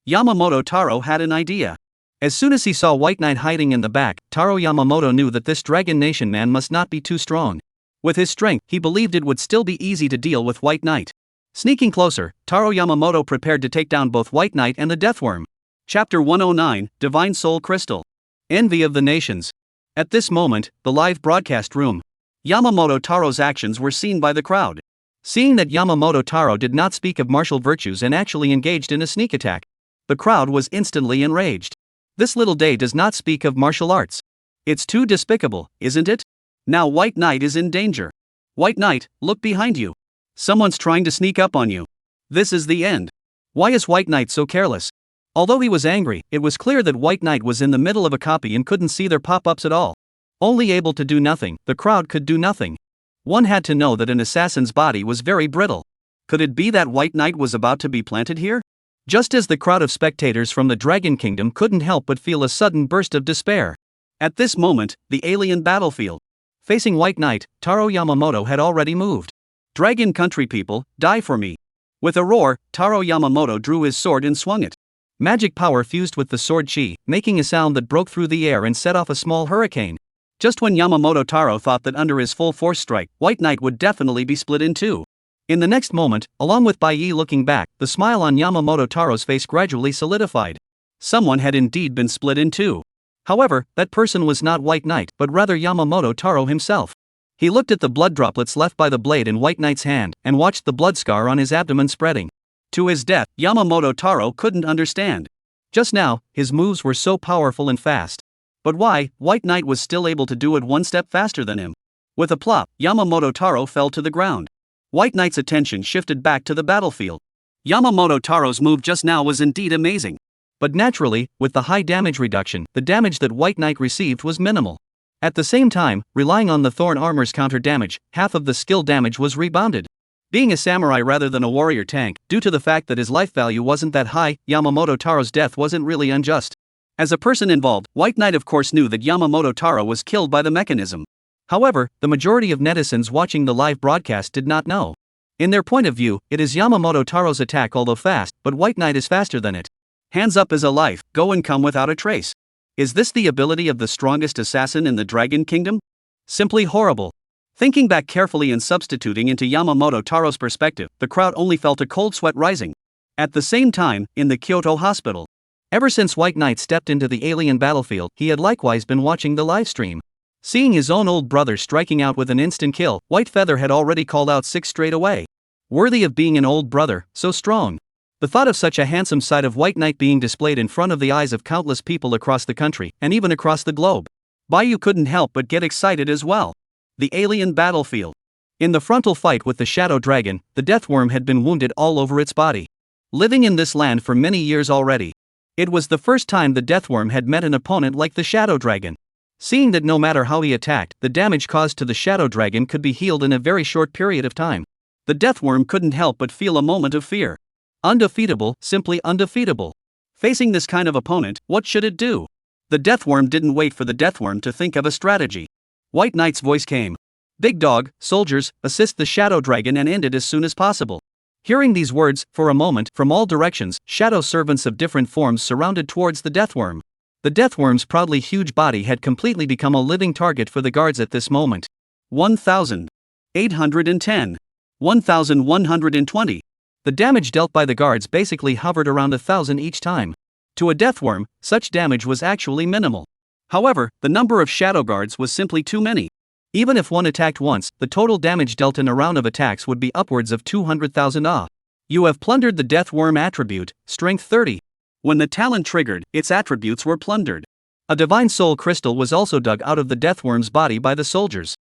Yamamoto Taro had an idea. As soon as he saw White Knight hiding in the back, Taro Yamamoto knew that this Dragon Nation man must not be too strong. With his strength, he believed it would still be easy to deal with White Knight. Sneaking closer, Taro Yamamoto prepared to take down both White Knight and the Deathworm. Chapter 109, Divine Soul Crystal. Envy of the Nations. At this moment, the live broadcast room, Yamamoto Taro's actions were seen by the crowd. Seeing that Yamamoto Taro did not speak of martial virtues and actually engaged in a sneak attack, the crowd was instantly enraged. This little day does not speak of martial arts. It's too despicable, isn't it? Now White Knight is in danger. White Knight, look behind you. Someone's trying to sneak up on you. This is the end. Why is White Knight so careless? Although he was angry, it was clear that White Knight was in the middle of a copy and couldn't see their pop-ups at all. Only able to do nothing, the crowd could do nothing. One had to know that an assassin's body was very brittle. Could it be that White Knight was about to be planted here? Just as the crowd of spectators from the Dragon Kingdom couldn't help but feel a sudden burst of despair. At this moment, the alien battlefield. Facing White Knight, Taro Yamamoto had already moved. Dragon country people, die for me. With a roar, Taro Yamamoto drew his sword and swung it. Magic power fused with the sword chi, making a sound that broke through the air and set off a small hurricane. Just when Yamamoto Taro thought that under his full force strike, White Knight would definitely be split in two. In the next moment, along with Baiyi looking back, the smile on Yamamoto Taro's face gradually solidified. Someone had indeed been split in two. However, that person was not White Knight, but rather Yamamoto Taro himself. He looked at the blood droplets left by the blade in White Knight's hand, and watched the blood scar on his abdomen spreading. To his death, Yamamoto Taro couldn't understand. Just now, his moves were so powerful and fast. But why, White Knight was still able to do it one step faster than him. With a plop, Yamamoto Taro fell to the ground. White Knight's attention shifted back to the battlefield. Yamamoto Taro's move just now was indeed amazing. But naturally, with the high damage reduction, the damage that White Knight received was minimal. At the same time, relying on the Thorn Armor's counter damage, half of the skill damage was rebounded. Being a samurai rather than a warrior tank, due to the fact that his life value wasn't that high, Yamamoto Taro's death wasn't really unjust. As a person involved, White Knight of course knew that Yamamoto Taro was killed by the mechanism. However, the majority of netizens watching the live broadcast did not know. In their point of view, it is Yamamoto Taro's attack, although fast, but White Knight is faster than it. Hands up is a life, go and come without a trace. Is this the ability of the strongest assassin in the Dragon Kingdom? Simply horrible. Thinking back carefully and substituting into Yamamoto Taro's perspective, the crowd only felt a cold sweat rising. At the same time, in the Kyoto hospital. Ever since White Knight stepped into the alien battlefield, he had likewise been watching the live stream. Seeing his own old brother striking out with an instant kill, White Feather had already called out 6 straight away. Worthy of being an old brother, so strong. The thought of such a handsome sight of White Knight being displayed in front of the eyes of countless people across the country, and even across the globe. Baiyu couldn't help but get excited as well. The alien battlefield. In the frontal fight with the Shadow Dragon, the Deathworm had been wounded all over its body. Living in this land for many years already. It was the first time the Deathworm had met an opponent like the Shadow Dragon. Seeing that no matter how he attacked, the damage caused to the Shadow Dragon could be healed in a very short period of time. The Deathworm couldn't help but feel a moment of fear. Undefeatable, simply undefeatable. Facing this kind of opponent, what should it do? The Deathworm didn't wait for the Deathworm to think of a strategy. White Knight's voice came. Big dog, soldiers, assist the Shadow Dragon and end it as soon as possible. Hearing these words, for a moment, from all directions, shadow servants of different forms surrounded towards the Deathworm. The Deathworm's proudly huge body had completely become a living target for the guards at this moment. 1,810. 1,120. The damage dealt by the guards basically hovered around 1,000 each time. To a Deathworm, such damage was actually minimal. However, the number of shadow guards was simply too many. Even if one attacked once, the total damage dealt in a round of attacks would be upwards of 200,000 Ah. You have plundered the Deathworm attribute, strength 30. When the talent triggered, its attributes were plundered. A Divine Soul Crystal was also dug out of the Deathworm's body by the soldiers.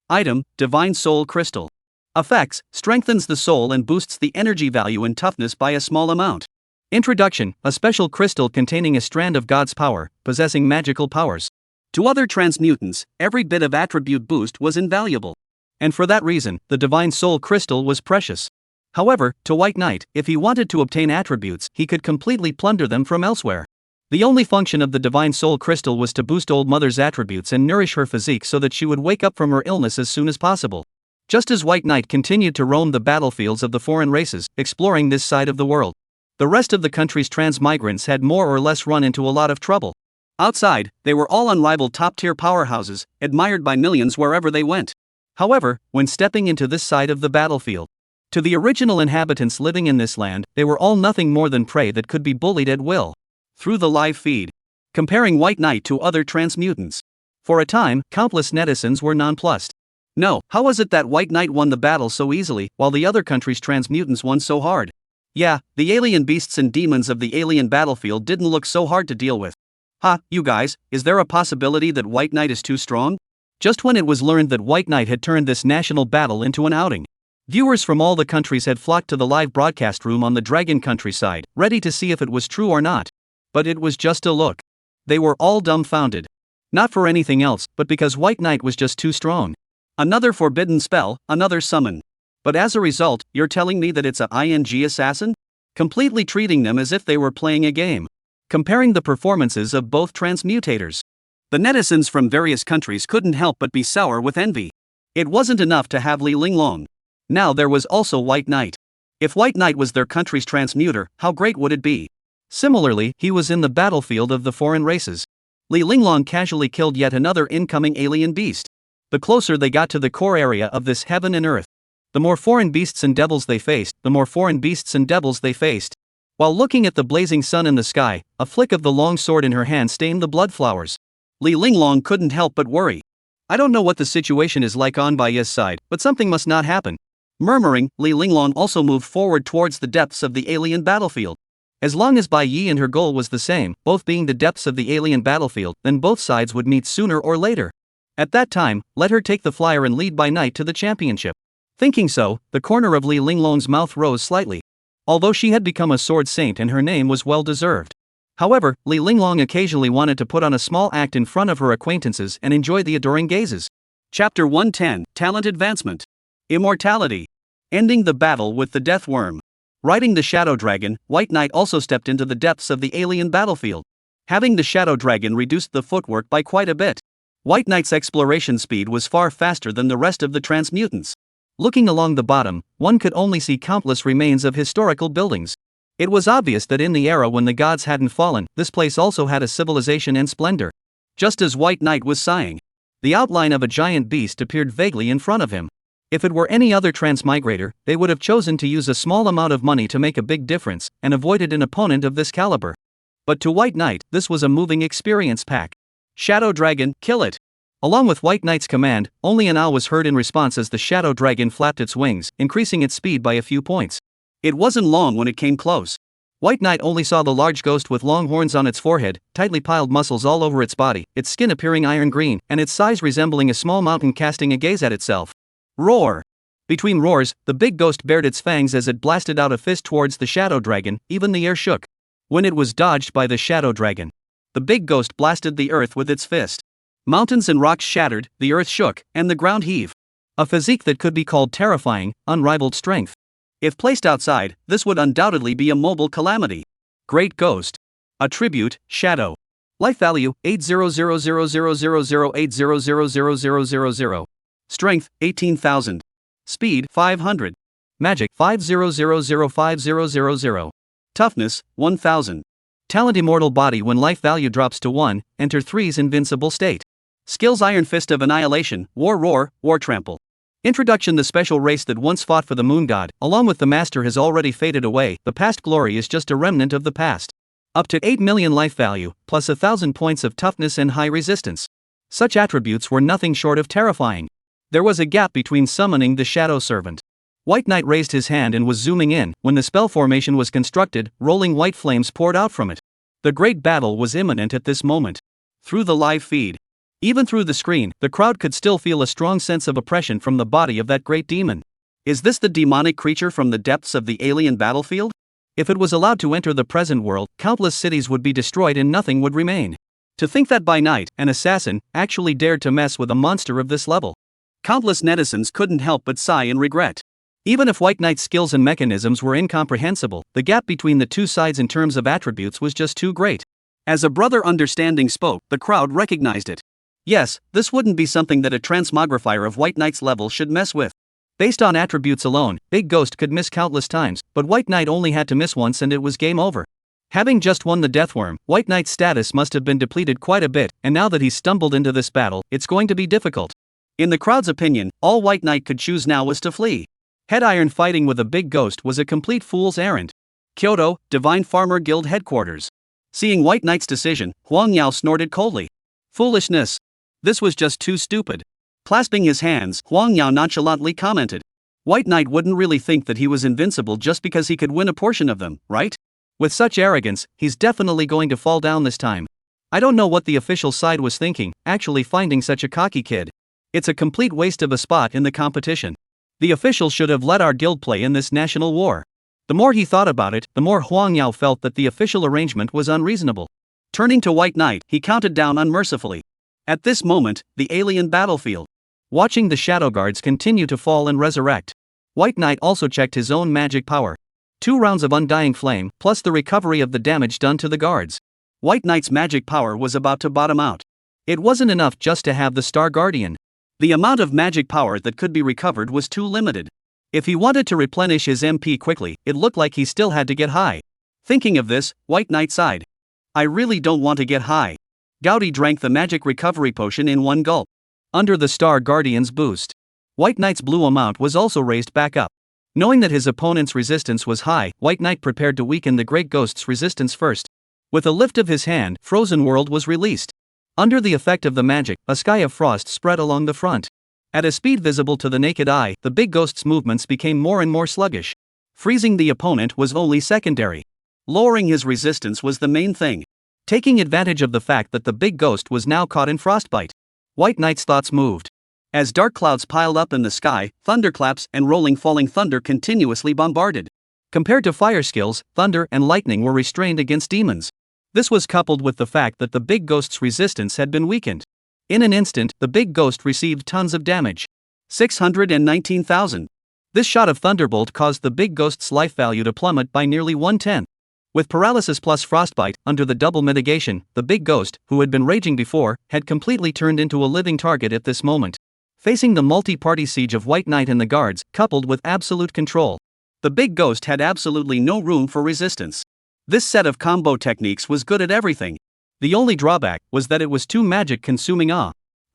Item, Divine Soul Crystal. Effects, strengthens the soul and boosts the energy value and toughness by a small amount. Introduction, a special crystal containing a strand of God's power, possessing magical powers. To other transmutants, every bit of attribute boost was invaluable. And for that reason, the Divine Soul Crystal was precious. However, to White Knight, if he wanted to obtain attributes, he could completely plunder them from elsewhere. The only function of the Divine Soul Crystal was to boost Old Mother's attributes and nourish her physique so that she would wake up from her illness as soon as possible. Just as White Knight continued to roam the battlefields of the foreign races, exploring this side of the world, the rest of the country's transmigrants had more or less run into a lot of trouble. Outside, they were all unrivaled top-tier powerhouses, admired by millions wherever they went. However, when stepping into this side of the battlefield, to the original inhabitants living in this land, they were all nothing more than prey that could be bullied at will. Through the live feed, comparing White Knight to other transmutants. For a time, countless netizens were nonplussed. No, how was it that White Knight won the battle so easily, while the other country's transmutants won so hard? Yeah, the alien beasts and demons of the alien battlefield didn't look so hard to deal with. Ha, you guys, is there a possibility that White Knight is too strong? Just when it was learned that White Knight had turned this national battle into an outing, viewers from all the countries had flocked to the live broadcast room on the Dragon countryside, ready to see if it was true or not. But it was just a look. They were all dumbfounded. Not for anything else, but because White Knight was just too strong. Another forbidden spell, another summon. But as a result, you're telling me that it's a ING assassin? Completely treating them as if they were playing a game. Comparing the performances of both transmutators. The netizens from various countries couldn't help but be sour with envy. It wasn't enough to have Li Linglong. Now there was also White Knight. If White Knight was their country's transmuter, how great would it be? Similarly, he was in the battlefield of the foreign races. Li Linglong casually killed yet another incoming alien beast. The closer they got to the core area of this heaven and earth, the more foreign beasts and devils they faced, the more foreign beasts and devils they faced. While looking at the blazing sun in the sky, a flick of the long sword in her hand stained the blood flowers. Li Linglong couldn't help but worry. I don't know what the situation is like on Baiya's side, but something must not happen. Murmuring, Li Linglong also moved forward towards the depths of the alien battlefield. As long as Bai Yi and her goal was the same, both being the depths of the alien battlefield, then both sides would meet sooner or later. At that time, let her take the flyer and lead Bai Knight to the championship. Thinking so, the corner of Li Linglong's mouth rose slightly. Although she had become a sword saint and her name was well deserved. However, Li Linglong occasionally wanted to put on a small act in front of her acquaintances and enjoy the adoring gazes. Chapter 110, Talent Advancement. Immortality. Ending the battle with the Deathworm. Riding the Shadow Dragon, White Knight also stepped into the depths of the alien battlefield. Having the Shadow Dragon reduced the footwork by quite a bit. White Knight's exploration speed was far faster than the rest of the transmutants. Looking along the bottom, one could only see countless remains of historical buildings. It was obvious that in the era when the gods hadn't fallen, this place also had a civilization and splendor. Just as White Knight was sighing, the outline of a giant beast appeared vaguely in front of him. If it were any other transmigrator, they would have chosen to use a small amount of money to make a big difference, and avoided an opponent of this caliber. But to White Knight, this was a moving experience pack. Shadow Dragon, kill it! Along with White Knight's command, only an owl was heard in response as the Shadow Dragon flapped its wings, increasing its speed by a few points. It wasn't long when it came close. White Knight only saw the large ghost with long horns on its forehead, tightly piled muscles all over its body, its skin appearing iron green, and its size resembling a small mountain casting a gaze at itself. Roar! Between roars, the big ghost bared its fangs as it blasted out a fist towards the Shadow Dragon. Even the air shook. When it was dodged by the Shadow Dragon, the big ghost blasted the earth with its fist. Mountains and rocks shattered, the earth shook, and the ground heaved. A physique that could be called terrifying, unrivaled strength. If placed outside, this would undoubtedly be a mobile calamity. Great Ghost. Attribute, Shadow. Life value, 800000080000000. Strength, 18,000. Speed, 500. Magic, 500050000. Toughness, 1,000. Talent Immortal Body. When life value drops to 1, enter 3's invincible state. Skills: Iron Fist of Annihilation, War Roar, War Trample. Introduction: the special race that once fought for the Moon God, along with the Master, has already faded away. The past glory is just a remnant of the past. Up to 8 million life value, plus 1,000 points of toughness and high resistance. Such attributes were nothing short of terrifying. There was a gap between summoning the Shadow Servant. White Knight raised his hand and was zooming in. When the spell formation was constructed, rolling white flames poured out from it. The great battle was imminent at this moment. Through the live feed, even through the screen, the crowd could still feel a strong sense of oppression from the body of that great demon. Is this the demonic creature from the depths of the alien battlefield? If it was allowed to enter the present world, countless cities would be destroyed and nothing would remain. To think that by night, an assassin actually dared to mess with a monster of this level. Countless netizens couldn't help but sigh in regret. Even if White Knight's skills and mechanisms were incomprehensible, the gap between the two sides in terms of attributes was just too great. As a brother understanding spoke, the crowd recognized it. Yes, this wouldn't be something that a transmogrifier of White Knight's level should mess with. Based on attributes alone, Big Ghost could miss countless times, but White Knight only had to miss once and it was game over. Having just won the Deathworm, White Knight's status must have been depleted quite a bit, and now that he's stumbled into this battle, it's going to be difficult. In the crowd's opinion, all White Knight could choose now was to flee. Headiron fighting with a Big Ghost was a complete fool's errand. Kyoto, Divine Farmer Guild headquarters. Seeing White Knight's decision, Huang Yao snorted coldly. Foolishness. This was just too stupid. Clasping his hands, Huang Yao nonchalantly commented. White Knight wouldn't really think that he was invincible just because he could win a portion of them, right? With such arrogance, he's definitely going to fall down this time. I don't know what the official side was thinking, actually finding such a cocky kid. It's a complete waste of a spot in the competition. The officials should have let our guild play in this national war. The more he thought about it, the more Huang Yao felt that the official arrangement was unreasonable. Turning to White Knight, he counted down unmercifully. At this moment, the alien battlefield. Watching the Shadow Guards continue to fall and resurrect. White Knight also checked his own magic power. 2 rounds of Undying Flame, plus the recovery of the damage done to the guards. White Knight's magic power was about to bottom out. It wasn't enough just to have the Star Guardian. The amount of magic power that could be recovered was too limited. If he wanted to replenish his MP quickly, it looked like he still had to get high. Thinking of this, White Knight sighed. I really don't want to get high. Gouty drank the magic recovery potion in one gulp. Under the Star Guardian's boost, White Knight's blue amount was also raised back up. Knowing that his opponent's resistance was high, White Knight prepared to weaken the Great Ghost's resistance first. With a lift of his hand, Frozen World was released. Under the effect of the magic, a sky of frost spread along the front. At a speed visible to the naked eye, the Big Ghost's movements became more and more sluggish. Freezing the opponent was only secondary. Lowering his resistance was the main thing. Taking advantage of the fact that the Big Ghost was now caught in frostbite, White Knight's thoughts moved. As dark clouds piled up in the sky, thunderclaps and rolling falling thunder continuously bombarded. Compared to fire skills, thunder and lightning were restrained against demons. This was coupled with the fact that the Big Ghost's resistance had been weakened. In an instant, the Big Ghost received tons of damage. 619,000. This shot of Thunderbolt caused the Big Ghost's life value to plummet by nearly 1/10. With paralysis plus frostbite, under the double mitigation, the Big Ghost, who had been raging before, had completely turned into a living target at this moment. Facing the multi-party siege of White Knight and the guards, coupled with absolute control, the big ghost had absolutely no room for resistance. This set of combo techniques was good at everything. The only drawback was that it was too magic-consuming,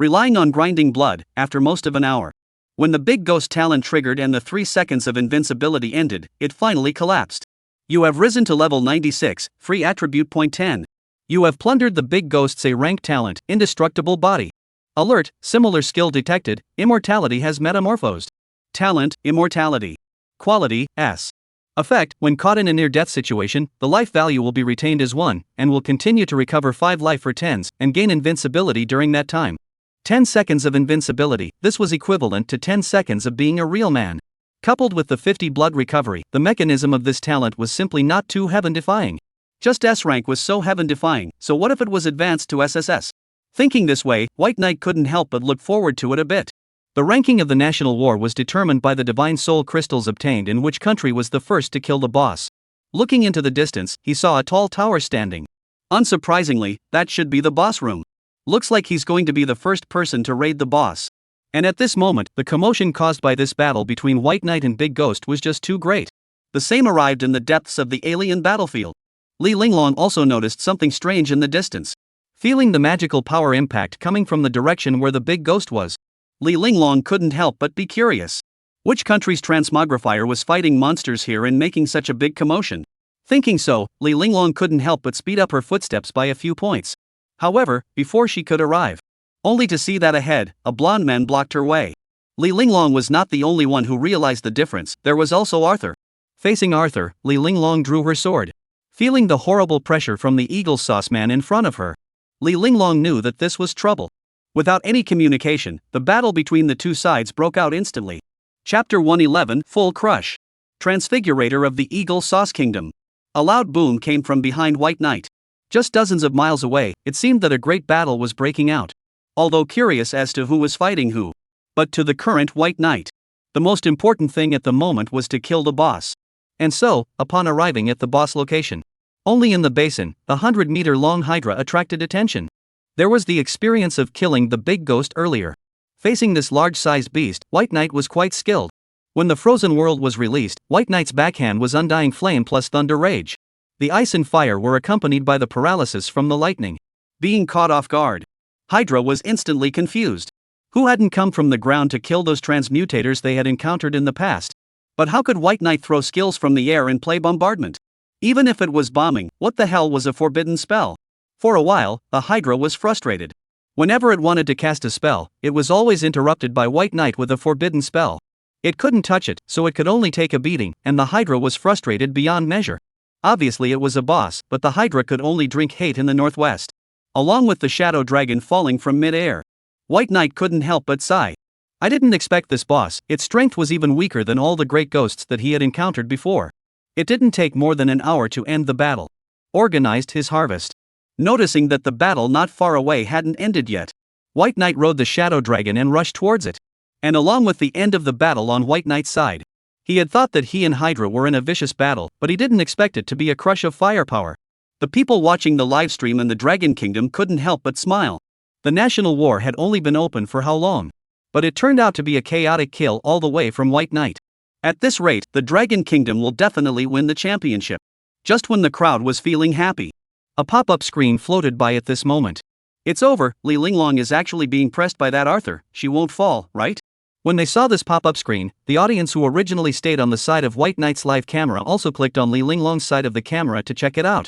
relying on grinding blood after most of an hour. When the big ghost talent triggered and the 3 seconds of invincibility ended, it finally collapsed. You have risen to level 96, free attribute point 10. You have plundered the big ghost's A rank talent, indestructible body. Alert, similar skill detected, immortality has metamorphosed. Talent, immortality. Quality, S. Effect, when caught in a near-death situation, the life value will be retained as 1, and will continue to recover 5 life for 10s, and gain invincibility during that time. 10 seconds of invincibility, this was equivalent to 10 seconds of being a real man. Coupled with the 50 blood recovery, the mechanism of this talent was simply not too heaven-defying. Just S rank was so heaven-defying, so what if it was advanced to SSS? Thinking this way, White Knight couldn't help but look forward to it a bit. The ranking of the national war was determined by the divine soul crystals obtained in which country was the first to kill the boss. Looking into the distance, he saw a tall tower standing. Unsurprisingly, that should be the boss room. Looks like he's going to be the first person to raid the boss. And at this moment, the commotion caused by this battle between White Knight and Big Ghost was just too great. The same arrived in the depths of the alien battlefield. Li Linglong also noticed something strange in the distance. Feeling the magical power impact coming from the direction where the Big Ghost was, Li Linglong couldn't help but be curious. Which country's transmogrifier was fighting monsters here and making such a big commotion? Thinking so, Li Linglong couldn't help but speed up her footsteps by a few points. However, before she could arrive, only to see that ahead, a blonde man blocked her way. Li Linglong was not the only one who realized the difference, there was also Arthur. Facing Arthur, Li Linglong drew her sword. Feeling the horrible pressure from the eagle sauce man in front of her, Li Linglong knew that this was trouble. Without any communication, the battle between the two sides broke out instantly. Chapter 111, Full Crush. Transfigurator of the Eagle Sauce Kingdom. A loud boom came from behind White Knight. Just dozens of miles away, it seemed that a great battle was breaking out. Although curious as to who was fighting who. But to the current White Knight, the most important thing at the moment was to kill the boss. And so, upon arriving at the boss location, only in the basin, the 100-meter-long Hydra attracted attention. There was the experience of killing the Big Ghost earlier. Facing this large-sized beast, White Knight was quite skilled. When the Frozen World was released, White Knight's backhand was Undying Flame plus Thunder Rage. The ice and fire were accompanied by the paralysis from the lightning. Being caught off guard, Hydra was instantly confused. Who hadn't come from the ground to kill those transmutators they had encountered in the past? But how could White Knight throw skills from the air and play bombardment? Even if it was bombing, what the hell was a forbidden spell? For a while, the Hydra was frustrated. Whenever it wanted to cast a spell, it was always interrupted by White Knight with a forbidden spell. It couldn't touch it, so it could only take a beating, and the Hydra was frustrated beyond measure. Obviously it was a boss, but the Hydra could only drink hate in the northwest. Along with the Shadow Dragon falling from mid-air, White Knight couldn't help but sigh. I didn't expect this boss, its strength was even weaker than all the great ghosts that he had encountered before. It didn't take more than an hour to end the battle. Organized his harvest. Noticing that the battle not far away hadn't ended yet, White Knight rode the Shadow Dragon and rushed towards it. And along with the end of the battle on White Knight's side, he had thought that he and Hydra were in a vicious battle, but he didn't expect it to be a crush of firepower. The people watching the livestream in the Dragon Kingdom couldn't help but smile. The national war had only been open for how long? But it turned out to be a chaotic kill all the way from White Knight. At this rate, the Dragon Kingdom will definitely win the championship. Just when the crowd was feeling happy, a pop-up screen floated by at this moment. It's over, Li Linglong is actually being pressed by that Arthur, she won't fall, right? When they saw this pop-up screen, the audience who originally stayed on the side of White Knight's live camera also clicked on Li Linglong's side of the camera to check it out.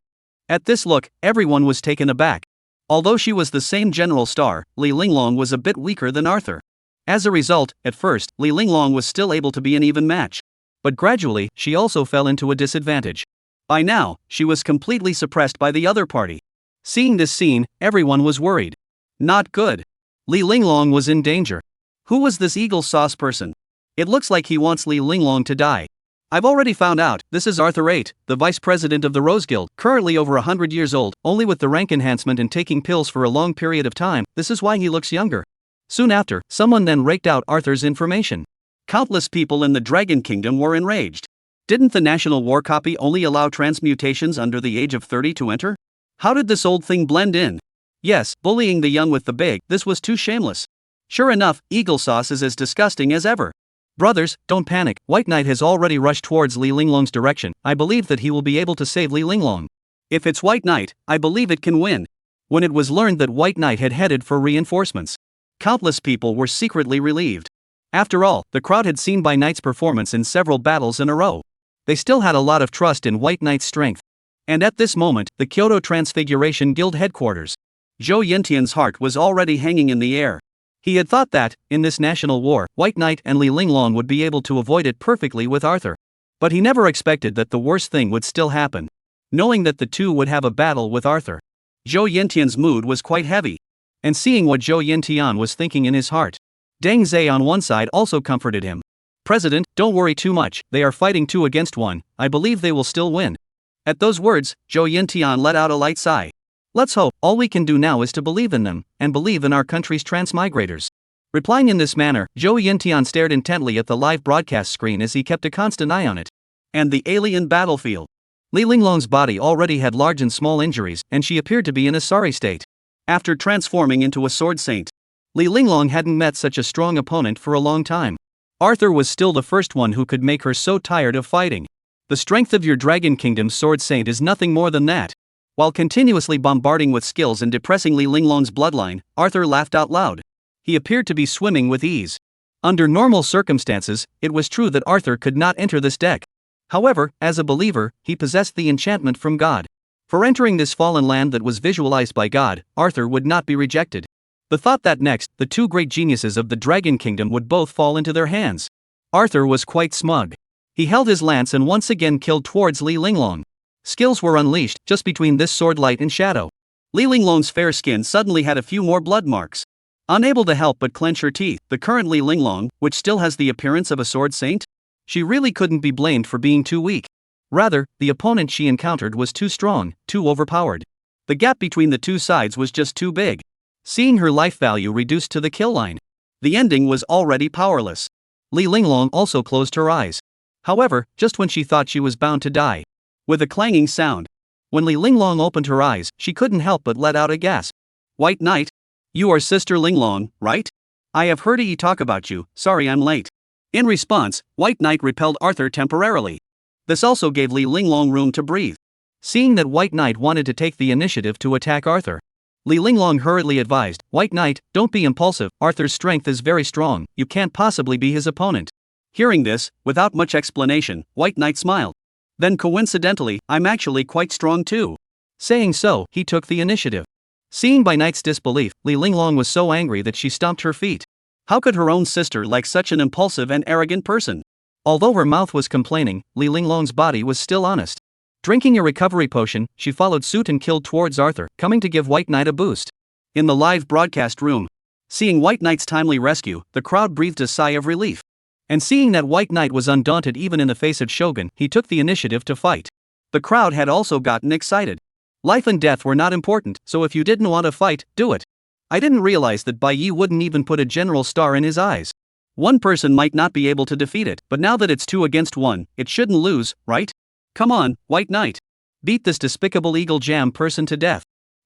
At this look, everyone was taken aback. Although she was the same general star, Li Linglong was a bit weaker than Arthur. As a result, at first, Li Linglong was still able to be an even match. But gradually, she also fell into a disadvantage. By now, she was completely suppressed by the other party. Seeing this scene, everyone was worried. Not good. Li Linglong was in danger. Who was this Eagle Sauce person? It looks like he wants Li Linglong to die. I've already found out, this is Arthur 8, the vice president of the Rose Guild, currently over 100 years old, only with the rank enhancement and taking pills for a long period of time, this is why he looks younger. Soon after, someone then raked out Arthur's information. Countless people in the Dragon Kingdom were enraged. Didn't the national war copy only allow transmutations under the age of 30 to enter? How did this old thing blend in? Yes, bullying the young with the big, this was too shameless. Sure enough, eagle sauce is as disgusting as ever. Brothers, don't panic, White Knight has already rushed towards Li Linglong's direction. I believe that he will be able to save Li Linglong. If it's White Knight, I believe it can win. When it was learned that White Knight had headed for reinforcements, countless people were secretly relieved. After all, the crowd had seen by Knight's performance in several battles in a row. They still had a lot of trust in White Knight's strength. And at this moment, the Kyoto Transfiguration Guild headquarters, Zhou Yintian's heart was already hanging in the air. He had thought that, in this national war, White Knight and Li Linglong would be able to avoid it perfectly with Arthur. But he never expected that the worst thing would still happen. Knowing that the two would have a battle with Arthur, Zhou Yintian's mood was quite heavy. And seeing what Zhou Yintian was thinking in his heart, Deng Zai on one side also comforted him. President, don't worry too much, they are fighting 2 against 1, I believe they will still win. At those words, Zhou Yintian let out a light sigh. Let's hope, all we can do now is to believe in them, and believe in our country's transmigrators. Replying in this manner, Zhou Yintian stared intently at the live broadcast screen as he kept a constant eye on it. And the alien battlefield. Li Linglong's body already had large and small injuries, and she appeared to be in a sorry state. After transforming into a sword saint, Li Linglong hadn't met such a strong opponent for a long time. Arthur was still the first one who could make her so tired of fighting. The strength of your Dragon Kingdom's sword saint is nothing more than that. While continuously bombarding with skills and depressing Li Linglong's bloodline, Arthur laughed out loud. He appeared to be swimming with ease. Under normal circumstances, it was true that Arthur could not enter this deck. However, as a believer, he possessed the enchantment from God. For entering this fallen land that was visualized by God, Arthur would not be rejected. The thought that next, the 2 great geniuses of the Dragon Kingdom would both fall into their hands. Arthur was quite smug. He held his lance and once again killed towards Li Linglong. Skills were unleashed just between this sword light and shadow. Li Linglong's fair skin suddenly had a few more blood marks. Unable to help but clench her teeth, the current Li Linglong, which still has the appearance of a sword saint, she really couldn't be blamed for being too weak. Rather, the opponent she encountered was too strong, too overpowered. The gap between the two sides was just too big. Seeing her life value reduced to the kill line, the ending was already powerless. Li Linglong also closed her eyes. However, just when she thought she was bound to die, with a clanging sound, when Li Linglong opened her eyes, she couldn't help but let out a gasp. White Knight? You are Sister Linglong, right? I have heard Yi talk about you, sorry I'm late. In response, White Knight repelled Arthur temporarily. This also gave Li Linglong room to breathe. Seeing that White Knight wanted to take the initiative to attack Arthur, Li Linglong hurriedly advised, White Knight, don't be impulsive, Arthur's strength is very strong, you can't possibly be his opponent. Hearing this, without much explanation, White Knight smiled. Then coincidentally, I'm actually quite strong too. Saying so, he took the initiative. Seeing by Knight's disbelief, Li Linglong was so angry that she stomped her feet. How could her own sister like such an impulsive and arrogant person? Although her mouth was complaining, Li Linglong's body was still honest. Drinking a recovery potion, she followed suit and killed towards Arthur, coming to give White Knight a boost. In the live broadcast room, seeing White Knight's timely rescue, the crowd breathed a sigh of relief. And seeing that White Knight was undaunted even in the face of Shogun, he took the initiative to fight. The crowd had also gotten excited. Life and death were not important, so if you didn't want to fight, do it. I didn't realize that Bai Yi wouldn't even put a general star in his eyes. One person might not be able to defeat it, but now that it's 2 against 1, it shouldn't lose, right? Come on, White Knight. Beat this despicable Eagle Jam person to death.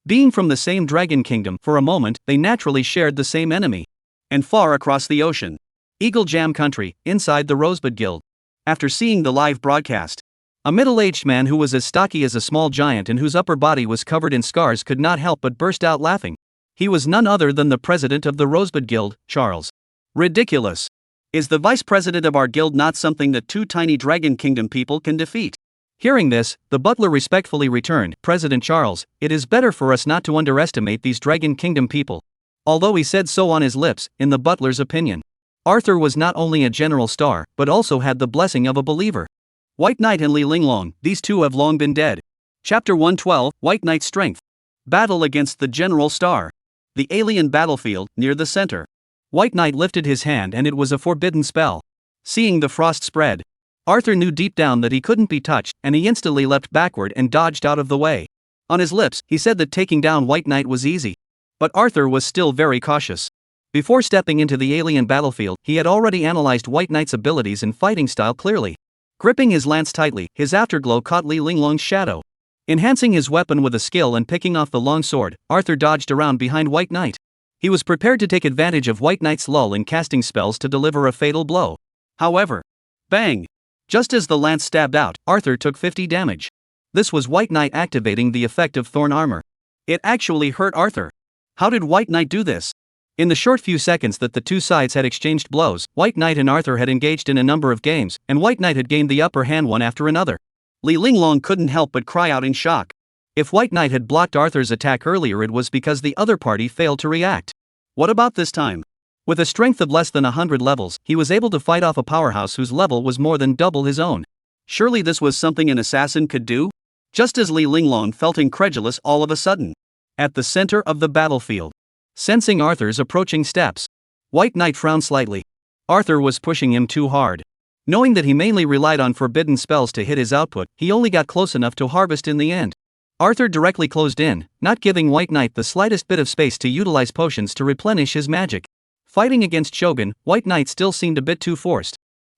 Being from the same Dragon Kingdom, for a moment, they naturally shared the same enemy. And far across the ocean, Eagle Jam Country, inside the Rosebud Guild. After seeing the live broadcast, a middle-aged man who was as stocky as a small giant and whose upper body was covered in scars could not help but burst out laughing. He was none other than the president of the Rosebud Guild, Charles. Ridiculous. Is the vice president of our guild not something that 2 tiny Dragon Kingdom people can defeat? Hearing this, the butler respectfully returned, President Charles, it is better for us not to underestimate these Dragon Kingdom people. Although he said so on his lips, in the butler's opinion, Arthur was not only a general star, but also had the blessing of a believer. White Knight and Li Linglong, these two have long been dead. Chapter 112, White Knight's Strength. Battle against the General Star. The alien battlefield, near the center. White Knight lifted his hand and it was a forbidden spell. Seeing the frost spread, Arthur knew deep down that he couldn't be touched, and he instantly leapt backward and dodged out of the way. On his lips, he said that taking down White Knight was easy. But Arthur was still very cautious. Before stepping into the alien battlefield, he had already analyzed White Knight's abilities and fighting style clearly. Gripping his lance tightly, his afterglow caught Li Linglong's shadow. Enhancing his weapon with a skill and picking off the long sword, Arthur dodged around behind White Knight. He was prepared to take advantage of White Knight's lull in casting spells to deliver a fatal blow. However, bang! Just as the lance stabbed out, Arthur took 50 damage. This was White Knight activating the effect of Thorn Armor. It actually hurt Arthur. How did White Knight do this? In the short few seconds that the two sides had exchanged blows, White Knight and Arthur had engaged in a number of games, and White Knight had gained the upper hand one after another. Li Linglong couldn't help but cry out in shock. If White Knight had blocked Arthur's attack earlier, it was because the other party failed to react. What about this time? With a strength of less than 100 levels, he was able to fight off a powerhouse whose level was more than double his own. Surely this was something an assassin could do? Just as Li Linglong felt incredulous all of a sudden. At the center of the battlefield, sensing Arthur's approaching steps, White Knight frowned slightly. Arthur was pushing him too hard. Knowing that he mainly relied on forbidden spells to hit his output, he only got close enough to harvest in the end. Arthur directly closed in, not giving White Knight the slightest bit of space to utilize potions to replenish his magic. Fighting against Shogun, White Knight still seemed a bit too forced.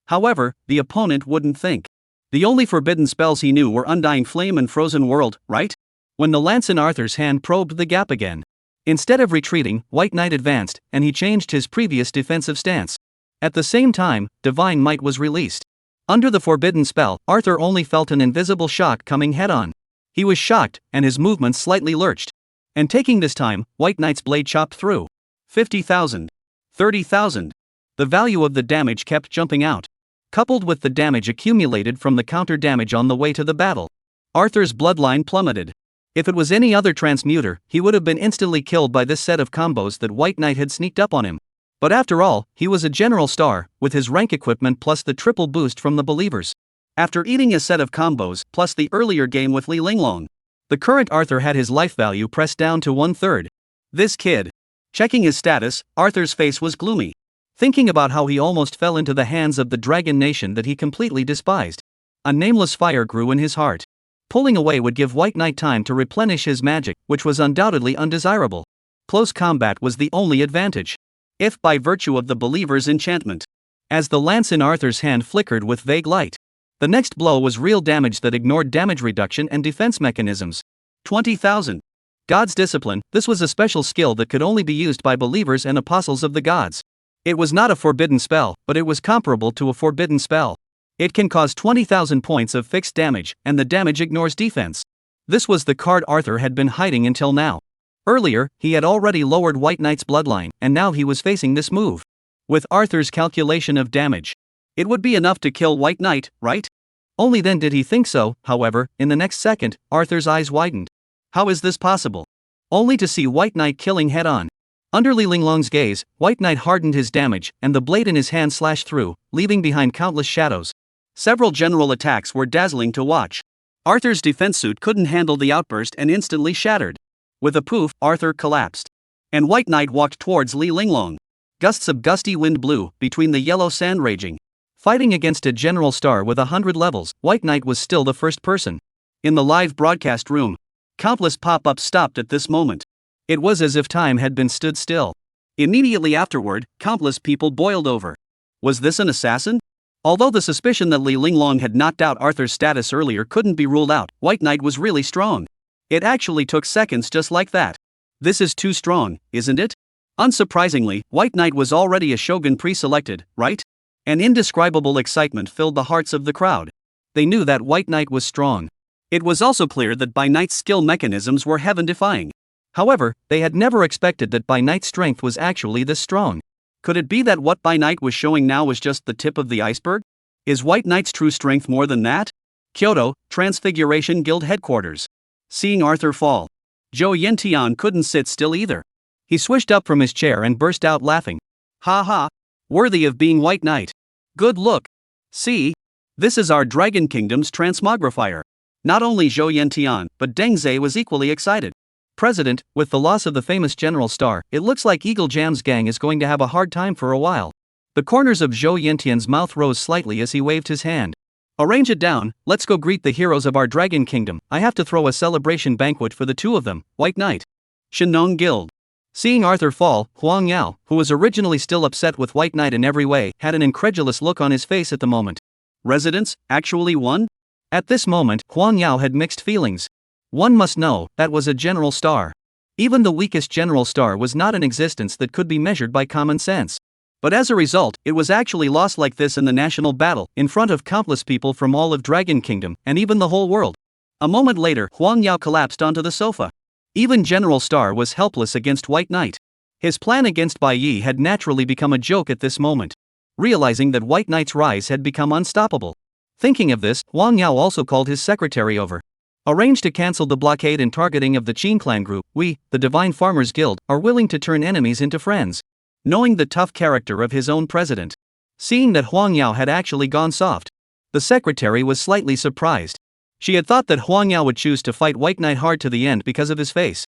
However, the opponent wouldn't think. The only forbidden spells he knew were Undying Flame and Frozen World, right? When the lance in Arthur's hand probed the gap again. Instead of retreating, White Knight advanced, and he changed his previous defensive stance. At the same time, Divine Might was released. Under the forbidden spell, Arthur only felt an invisible shock coming head-on. He was shocked, and his movements slightly lurched. And taking this time, White Knight's blade chopped through. 50,000. 30,000. The value of the damage kept jumping out. Coupled with the damage accumulated from the counter damage on the way to the battle, Arthur's bloodline plummeted. If it was any other transmuter, he would have been instantly killed by this set of combos that White Knight had sneaked up on him. But after all, he was a general star, with his rank equipment plus the triple boost from the believers. After eating a set of combos, plus the earlier game with Li Linglong, the current Arthur had his life value pressed down to 1/3. This kid. Checking his status, Arthur's face was gloomy. Thinking about how he almost fell into the hands of the dragon nation that he completely despised. A nameless fire grew in his heart. Pulling away would give White Knight time to replenish his magic, which was undoubtedly undesirable. Close combat was the only advantage. If by virtue of the believer's enchantment. As the lance in Arthur's hand flickered with vague light. The next blow was real damage that ignored damage reduction and defense mechanisms. 20,000. God's Discipline. This was a special skill that could only be used by believers and apostles of the gods. It was not a forbidden spell, but it was comparable to a forbidden spell. It can cause 20,000 points of fixed damage, and the damage ignores defense. This was the card Arthur had been hiding until now. Earlier, he had already lowered White Knight's bloodline, and now he was facing this move. With Arthur's calculation of damage, it would be enough to kill White Knight, right? Only then did he think so. However, in the next second, Arthur's eyes widened. How is this possible? Only to see White Knight killing head-on. Under Li Linglong's gaze, White Knight hardened his damage, and the blade in his hand slashed through, leaving behind countless shadows. Several general attacks were dazzling to watch. Arthur's defense suit couldn't handle the outburst and instantly shattered. With a poof, Arthur collapsed. And White Knight walked towards Li Linglong. Gusts of gusty wind blew, between the yellow sand raging. Fighting against a general star with 100 levels, White Knight was still the first person. In the live broadcast room, countless pop-ups stopped at this moment. It was as if time had been stood still. Immediately afterward, countless people boiled over. Was this an assassin? Although the suspicion that Li Linglong had knocked out Arthur's status earlier couldn't be ruled out, White Knight was really strong. It actually took seconds just like that. This is too strong, isn't it? Unsurprisingly, White Knight was already a shogun pre-selected, right? An indescribable excitement filled the hearts of the crowd. They knew that White Knight was strong. It was also clear that By Knight's skill mechanisms were heaven-defying. However, they had never expected that By Knight's strength was actually this strong. Could it be that what By Knight was showing now was just the tip of the iceberg? Is White Knight's true strength more than that? Kyoto, Transfiguration Guild headquarters. Seeing Arthur fall, Zhou Yentian couldn't sit still either. He swished up from his chair and burst out laughing. Ha ha! Worthy of being White Knight. Good look. See? This is our Dragon Kingdom's transmogrifier. Not only Zhou Yentian, but Deng Zai was equally excited. President, with the loss of the famous General Star, it looks like Eagle Jam's gang is going to have a hard time for a while. The corners of Zhou Yentian's mouth rose slightly as he waved his hand. Arrange it down, let's go greet the heroes of our Dragon Kingdom. I have to throw a celebration banquet for the two of them, White Knight. Shenong Guild. Seeing Arthur fall, Huang Yao, who was originally still upset with White Knight in every way, had an incredulous look on his face at the moment. Residents, actually won? At this moment, Huang Yao had mixed feelings. One must know, that was a general star. Even the weakest general star was not an existence that could be measured by common sense. But as a result, it was actually lost like this in the national battle, in front of countless people from all of Dragon Kingdom, and even the whole world. A moment later, Huang Yao collapsed onto the sofa. Even General Star was helpless against White Knight. His plan against Bai Yi had naturally become a joke at this moment. Realizing that White Knight's rise had become unstoppable. Thinking of this, Huang Yao also called his secretary over. Arranged to cancel the blockade and targeting of the Qin clan group. We, the Divine Farmers Guild, are willing to turn enemies into friends. Knowing the tough character of his own president. Seeing that Huang Yao had actually gone soft. The secretary was slightly surprised. She had thought that Huang Yao would choose to fight White Knight hard to the end because of his face.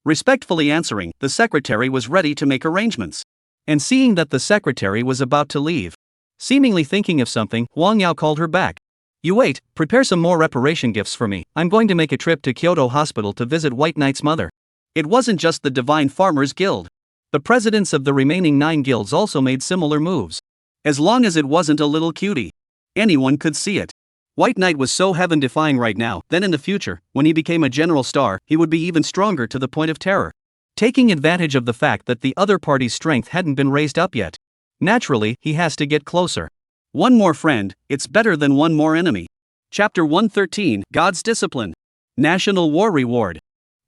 Respectfully answering, the secretary was ready to make arrangements. And seeing that the secretary was about to leave. Seemingly thinking of something, Huang Yao called her back. You wait, prepare some more reparation gifts for me. I'm going to make a trip to Kyoto Hospital to visit White Knight's mother. It wasn't just the Divine Farmers Guild. The presidents of the remaining 9 guilds also made similar moves. As long as it wasn't a little cutie. Anyone could see it. White Knight was so heaven-defying right now, then in the future, when he became a general star, he would be even stronger to the point of terror. Taking advantage of the fact that the other party's strength hadn't been raised up yet. Naturally, he has to get closer. One more friend, it's better than one more enemy. Chapter 113, God's Discipline. National War Reward.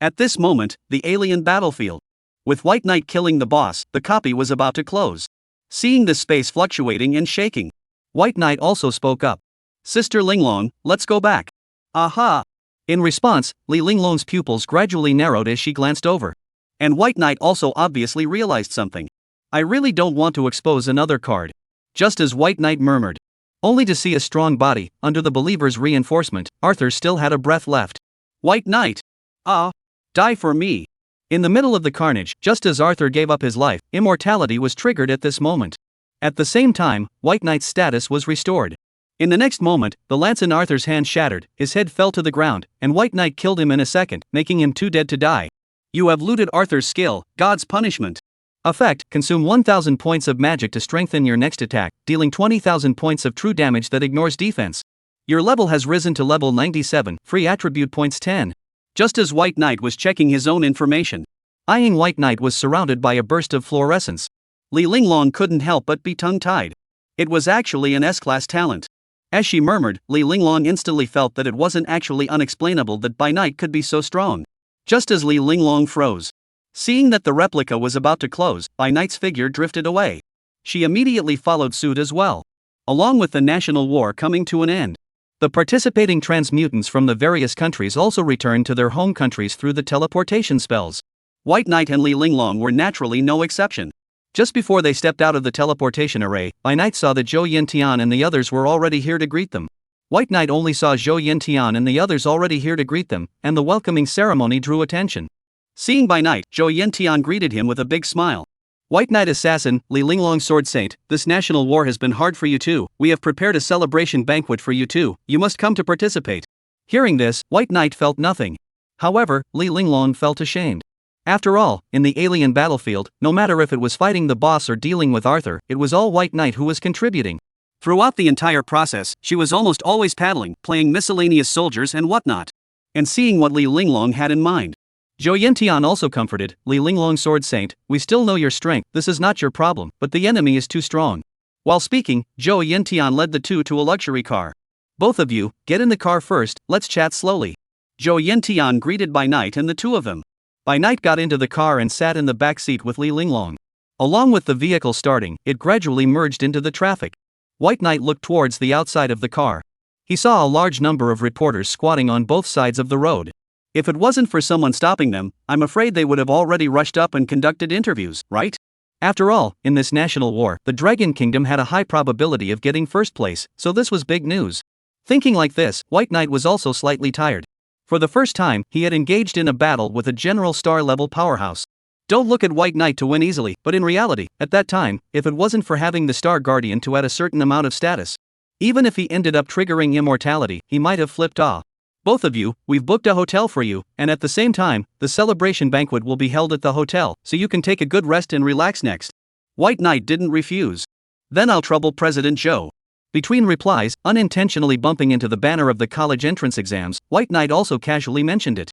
At this moment, the alien battlefield. With White Knight killing the boss, the copy was about to close. Seeing the space fluctuating and shaking, White Knight also spoke up. Sister Linglong, let's go back. Aha! In response, Li Linglong's pupils gradually narrowed as she glanced over. And White Knight also obviously realized something. I really don't want to expose another card. Just as White Knight murmured. Only to see a strong body, under the believer's reinforcement, Arthur still had a breath left. White Knight! Die for me! In the middle of the carnage, just as Arthur gave up his life, immortality was triggered at this moment. At the same time, White Knight's status was restored. In the next moment, the lance in Arthur's hand shattered, his head fell to the ground, and White Knight killed him in a second, making him too dead to die. You have looted Arthur's skill, God's punishment. Effect, consume 1000 points of magic to strengthen your next attack, dealing 20,000 points of true damage that ignores defense. Your level has risen to level 97, free attribute points 10. Just as White Knight was checking his own information, eyeing White Knight was surrounded by a burst of fluorescence. Li Linglong couldn't help but be tongue-tied. It was actually an S-class talent. As she murmured, Li Linglong instantly felt that it wasn't actually unexplainable that Bai Knight could be so strong. Just as Li Linglong froze. Seeing that the replica was about to close, Bai Knight's figure drifted away. She immediately followed suit as well. Along with the national war coming to an end. The participating transmutants from the various countries also returned to their home countries through the teleportation spells. White Knight and Li Linglong were naturally no exception. Just before they stepped out of the teleportation array, Bai Knight saw that Zhou Yintian and the others were already here to greet them. White Knight only saw Zhou Yintian and the others already here to greet them, and the welcoming ceremony drew attention. Seeing Bai Knight, Zhou Yintian greeted him with a big smile. White Knight Assassin, Li Linglong Sword Saint, this national war has been hard for you too. We have prepared a celebration banquet for you too. You must come to participate. Hearing this, White Knight felt nothing. However, Li Linglong felt ashamed. After all, in the alien battlefield, no matter if it was fighting the boss or dealing with Arthur, it was all White Knight who was contributing. Throughout the entire process, she was almost always paddling, playing miscellaneous soldiers and whatnot. And seeing what Li Linglong had in mind. Zhou Yintian also comforted, Li Linglong Sword Saint, we still know your strength, this is not your problem, but the enemy is too strong. While speaking, Zhou Yintian led the two to a luxury car. Both of you, get in the car first, let's chat slowly. Zhou Yintian greeted Bai Knight and the two of them. Bai Knight got into the car and sat in the back seat with Li Linglong. Along with the vehicle starting, it gradually merged into the traffic. White Knight looked towards the outside of the car. He saw a large number of reporters squatting on both sides of the road. If it wasn't for someone stopping them, I'm afraid they would have already rushed up and conducted interviews, right? After all, in this national war, the Dragon Kingdom had a high probability of getting first place, so this was big news. Thinking like this, White Knight was also slightly tired. For the first time, he had engaged in a battle with a general star-level powerhouse. Don't look at White Knight to win easily, but in reality, at that time, if it wasn't for having the Star Guardian to add a certain amount of status, even if he ended up triggering immortality, he might have flipped off. Both of you, we've booked a hotel for you, and at the same time, the celebration banquet will be held at the hotel, so you can take a good rest and relax next. White Knight didn't refuse. Then I'll trouble President Zhou. Between replies, unintentionally bumping into the banner of the college entrance exams, White Knight also casually mentioned it.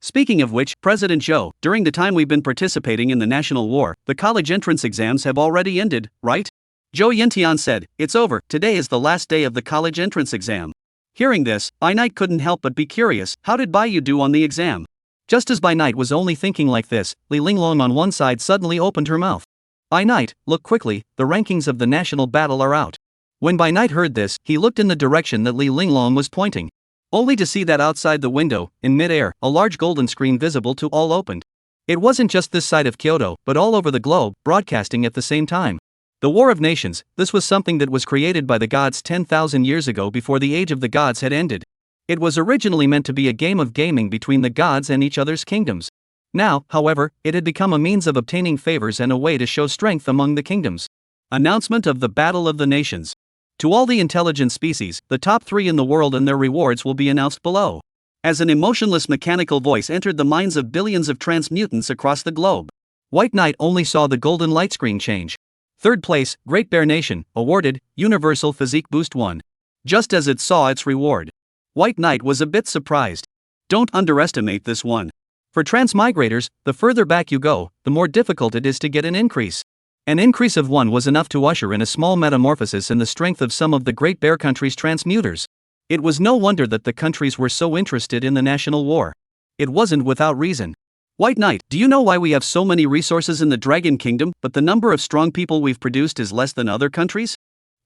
Speaking of which, President Zhou, during the time we've been participating in the national war, the college entrance exams have already ended, right? Zhou Yintian said, "It's over, today is the last day of the college entrance exam." Hearing this, By Night couldn't help but be curious, how did Bai Yu do on the exam? Just as By Night was only thinking like this, Li Linglong on one side suddenly opened her mouth. By Night, look quickly, the rankings of the national battle are out. When By Night heard this, he looked in the direction that Li Linglong was pointing. Only to see that outside the window, in mid-air, a large golden screen visible to all opened. It wasn't just this side of Kyoto, but all over the globe, broadcasting at the same time. The War of Nations, this was something that was created by the gods 10,000 years ago before the age of the gods had ended. It was originally meant to be a game of gaming between the gods and each other's kingdoms. Now, however, it had become a means of obtaining favors and a way to show strength among the kingdoms. Announcement of the Battle of the Nations. To all the intelligent species, the top 3 in the world and their rewards will be announced below. As an emotionless mechanical voice entered the minds of billions of transmutants across the globe. White Knight only saw the golden light screen change. Third place, Great Bear Nation, awarded, Universal Physique Boost 1. Just as it saw its reward. White Knight was a bit surprised. Don't underestimate this one. For transmigrators, the further back you go, the more difficult it is to get an increase. An increase of 1 was enough to usher in a small metamorphosis in the strength of some of the Great Bear country's transmuters. It was no wonder that the countries were so interested in the national war. It wasn't without reason. White Knight, do you know why we have so many resources in the Dragon Kingdom, but the number of strong people we've produced is less than other countries?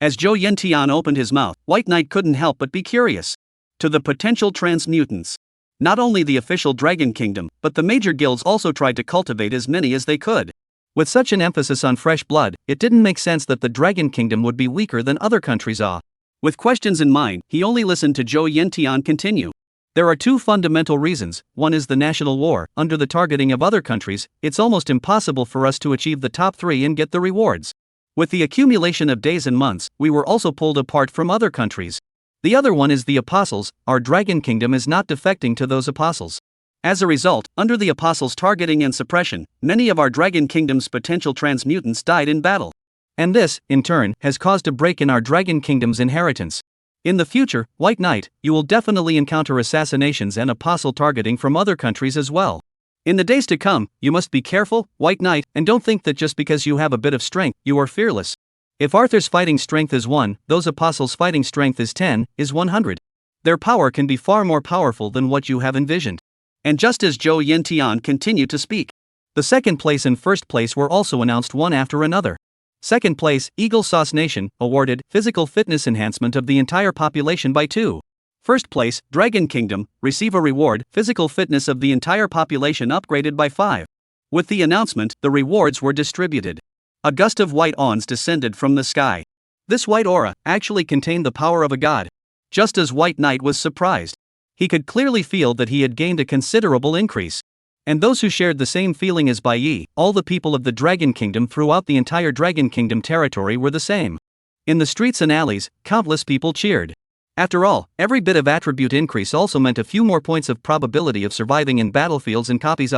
As Zhou Yintian opened his mouth, White Knight couldn't help but be curious. To the potential transmutants. Not only the official Dragon Kingdom, but the major guilds also tried to cultivate as many as they could. With such an emphasis on fresh blood, it didn't make sense that the Dragon Kingdom would be weaker than other countries are. With questions in mind, he only listened to Zhou Yintian continue. There are 2 fundamental reasons. One is the national war. Under the targeting of other countries, it's almost impossible for us to achieve the top 3 and get the rewards. With the accumulation of days and months, we were also pulled apart from other countries. The other one is the apostles. Our Dragon Kingdom is not defecting to those apostles. As a result, under the apostles' targeting and suppression, many of our Dragon Kingdom's potential transmutants died in battle. And this, in turn, has caused a break in our Dragon Kingdom's inheritance. In the future, White Knight, you will definitely encounter assassinations and apostle targeting from other countries as well. In the days to come, you must be careful, White Knight, and don't think that just because you have a bit of strength, you are fearless. If Arthur's fighting strength is 1, those apostles' fighting strength is 10, is 100. Their power can be far more powerful than what you have envisioned. And just as Zhou Yintian continued to speak, the second place and first place were also announced one after another. Second place, Eagle Sauce Nation, awarded, physical fitness enhancement of the entire population by 2. First place, Dragon Kingdom, receive a reward, physical fitness of the entire population upgraded by 5. With the announcement, the rewards were distributed. A gust of white awns descended from the sky. This white aura actually contained the power of a god. Just as White Knight was surprised. He could clearly feel that he had gained a considerable increase. And those who shared the same feeling as Bai Yi, all the people of the Dragon Kingdom throughout the entire Dragon Kingdom territory were the same. In the streets and alleys, countless people cheered. After all, every bit of attribute increase also meant a few more points of probability of surviving in battlefields and copies.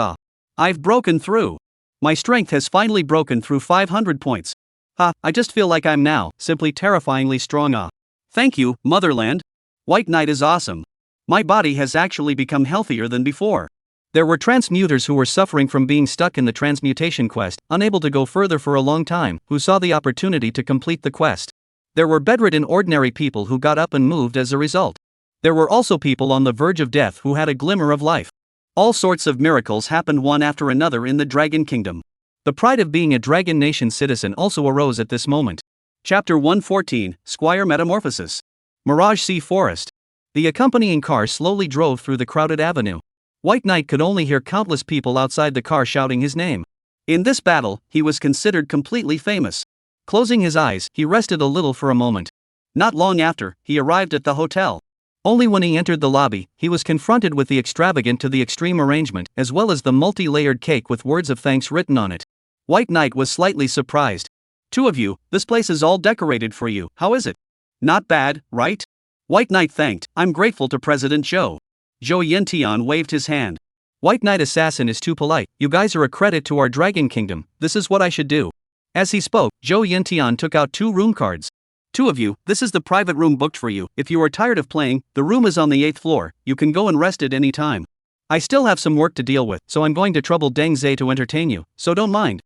I've broken through. My strength has finally broken through 500 points. I just feel like I'm now, simply terrifyingly strong. Thank you, Motherland. White Knight is awesome. My body has actually become healthier than before. There were transmuters who were suffering from being stuck in the transmutation quest, unable to go further for a long time, who saw the opportunity to complete the quest. There were bedridden ordinary people who got up and moved as a result. There were also people on the verge of death who had a glimmer of life. All sorts of miracles happened one after another in the Dragon Kingdom. The pride of being a Dragon Nation citizen also arose at this moment. Chapter 114, Squire Metamorphosis. Mirage Sea Forest. The accompanying car slowly drove through the crowded avenue. White Knight could only hear countless people outside the car shouting his name. In this battle, he was considered completely famous. Closing his eyes, he rested a little for a moment. Not long after, he arrived at the hotel. Only when he entered the lobby, he was confronted with the extravagant to the extreme arrangement, as well as the multi-layered cake with words of thanks written on it. White Knight was slightly surprised. 2 of you, this place is all decorated for you, how is it? Not bad, right? White Knight thanked, I'm grateful to President Zhou. Zhou Yintian waved his hand. White Knight Assassin is too polite, you guys are a credit to our Dragon Kingdom, this is what I should do. As he spoke, Zhou Yintian took out 2 room cards. 2 of you, this is the private room booked for you, if you are tired of playing, the room is on the 8th floor, you can go and rest at any time. I still have some work to deal with, so I'm going to trouble Deng Zhe to entertain you, so don't mind.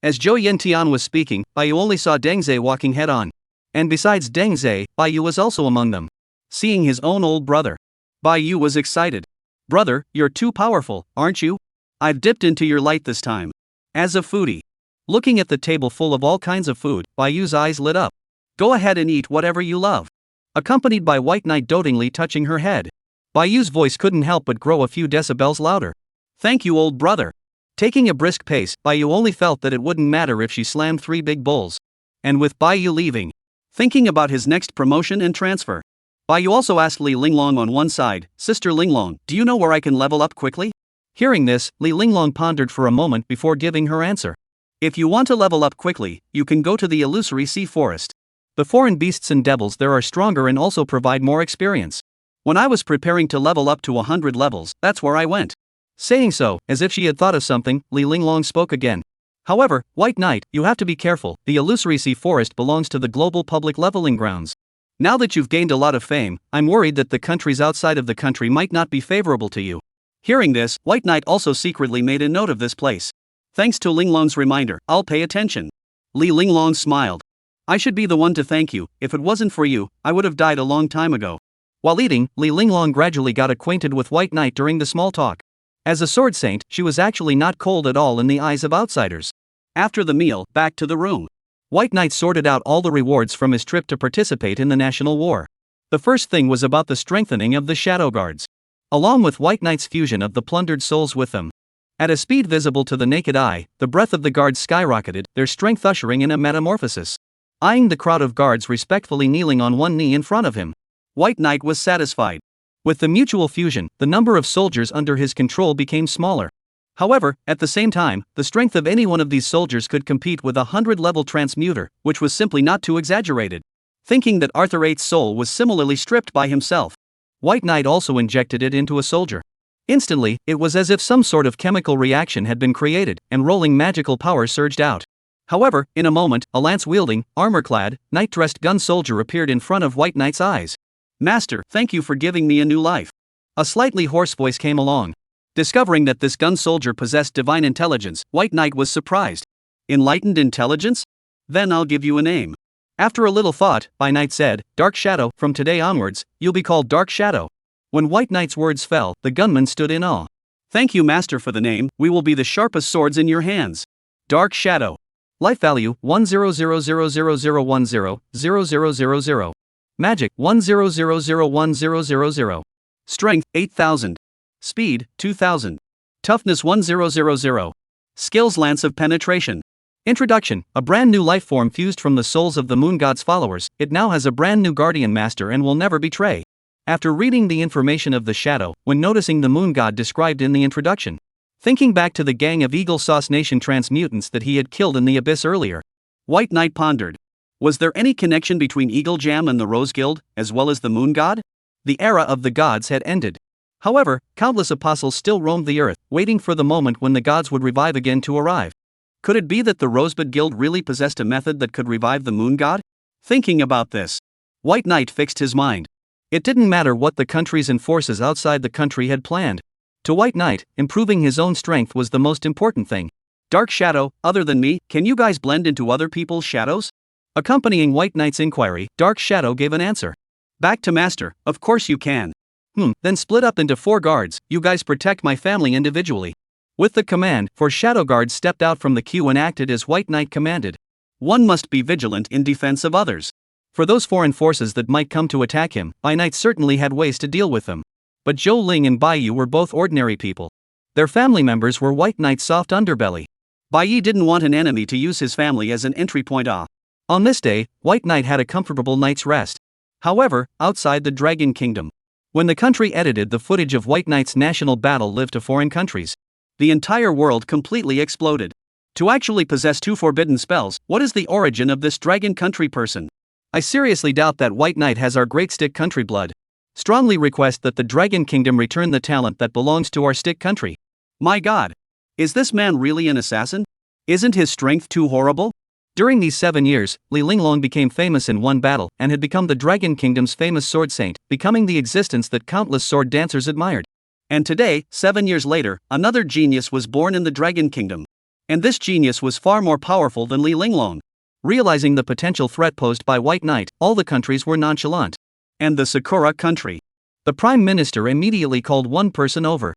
As Zhou Yintian was speaking, Baiyu only saw Deng Zhe walking head on. And besides Deng Zhe, Baiyu was also among them. Seeing his own old brother, Baiyu was excited. Brother, you're too powerful, aren't you? I've dipped into your light this time. As a foodie, looking at the table full of all kinds of food, Baiyu's eyes lit up. Go ahead and eat whatever you love. Accompanied by White Knight dotingly touching her head. Baiyu's voice couldn't help but grow a few decibels louder. Thank you, old brother. Taking a brisk pace, Baiyu only felt that it wouldn't matter if she slammed 3 big bowls. And with Baiyu leaving, thinking about his next promotion and transfer, Baiyu also asked Li Linglong on one side, Sister Linglong, do you know where I can level up quickly? Hearing this, Li Linglong pondered for a moment before giving her answer. If you want to level up quickly, you can go to the illusory sea forest. The foreign beasts and devils there are stronger and also provide more experience. When I was preparing to level up to 100 levels, that's where I went. Saying so, as if she had thought of something, Li Linglong spoke again. However, White Knight, you have to be careful, the illusory sea forest belongs to the global public leveling grounds. Now that you've gained a lot of fame, I'm worried that the countries outside of the country might not be favorable to you. Hearing this, White Knight also secretly made a note of this place. Thanks to Linglong's reminder, I'll pay attention. Li Linglong smiled. I should be the one to thank you, if it wasn't for you, I would have died a long time ago. While eating, Li Linglong gradually got acquainted with White Knight during the small talk. As a sword saint, she was actually not cold at all in the eyes of outsiders. After the meal, back to the room. White Knight sorted out all the rewards from his trip to participate in the national war. The first thing was about the strengthening of the shadow guards. Along with White Knight's fusion of the plundered souls with them. At a speed visible to the naked eye, the breath of the guards skyrocketed, their strength ushering in a metamorphosis. Eyeing the crowd of guards respectfully kneeling on one knee in front of him, White Knight was satisfied. With the mutual fusion, the number of soldiers under his control became smaller. However, at the same time, the strength of any one of these soldiers could compete with a 100-level transmuter, which was simply not too exaggerated. Thinking that Arthur VIII's soul was similarly stripped by himself, White Knight also injected it into a soldier. Instantly, it was as if some sort of chemical reaction had been created, and rolling magical power surged out. However, in a moment, a lance-wielding, armor-clad, knight-dressed gun soldier appeared in front of White Knight's eyes. Master, thank you for giving me a new life. A slightly hoarse voice came along. Discovering that this gun soldier possessed divine intelligence, White Knight was surprised. Enlightened intelligence? Then I'll give you a name. After a little thought, White Knight said, Dark Shadow, from today onwards, you'll be called Dark Shadow. When White Knight's words fell, the gunman stood in awe. Thank you, Master, for the name, we will be the sharpest swords in your hands. Dark Shadow. Life value, 10000100000. Magic, 100010000. Strength, 8000. Speed, 2000. Toughness, 1000. Skills, Lance of Penetration. Introduction, a brand new life form fused from the souls of the moon god's followers, it now has a brand new guardian master and will never betray. After reading the information of the shadow, when noticing the moon god described in the introduction, thinking back to the gang of Eagle Sauce Nation transmutants that he had killed in the abyss earlier, White Knight pondered. Was there any connection between Eagle Jam and the Rose Guild, as well as the moon god? The era of the gods had ended. However, countless apostles still roamed the earth, waiting for the moment when the gods would revive again to arrive. Could it be that the Rosebud Guild really possessed a method that could revive the moon god? Thinking about this, White Knight fixed his mind. It didn't matter what the countries and forces outside the country had planned. To White Knight, improving his own strength was the most important thing. Dark Shadow, other than me, can you guys blend into other people's shadows? Accompanying White Knight's inquiry, Dark Shadow gave an answer. Back to Master, of course you can. Then split up into 4 guards, you guys protect my family individually. With the command, 4 shadow guards stepped out from the queue and acted as White Knight commanded. One must be vigilant in defense of others. For those foreign forces that might come to attack him, White Knight certainly had ways to deal with them. But Zhou Ling and Bai Yu were both ordinary people. Their family members were White Knight's soft underbelly. Bai Yi didn't want an enemy to use his family as an entry point. On this day, White Knight had a comfortable night's rest. However, outside the Dragon Kingdom, when the country edited the footage of White Knight's national battle lived to foreign countries, the entire world completely exploded. To actually possess 2 forbidden spells, what is the origin of this Dragon Country person? I seriously doubt that White Knight has our great stick country blood. Strongly request that the Dragon Kingdom return the talent that belongs to our stick country. My god. Is this man really an assassin? Isn't his strength too horrible? During these 7 years, Li Linglong became famous in one battle and had become the Dragon Kingdom's famous sword saint, becoming the existence that countless sword dancers admired. And today, 7 years later, another genius was born in the Dragon Kingdom. And this genius was far more powerful than Li Linglong. Realizing the potential threat posed by White Knight, all the countries were nonchalant. And the Sakura country. The Prime Minister immediately called one person over.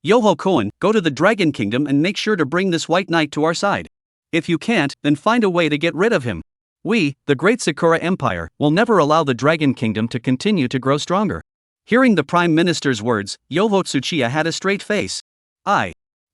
Yoho Koen, go to the Dragon Kingdom and make sure to bring this White Knight to our side. If you can't, then find a way to get rid of him. We, the Great Sakura Empire, will never allow the Dragon Kingdom to continue to grow stronger. Hearing the Prime Minister's words, Yoho Tsuchiya had a straight face.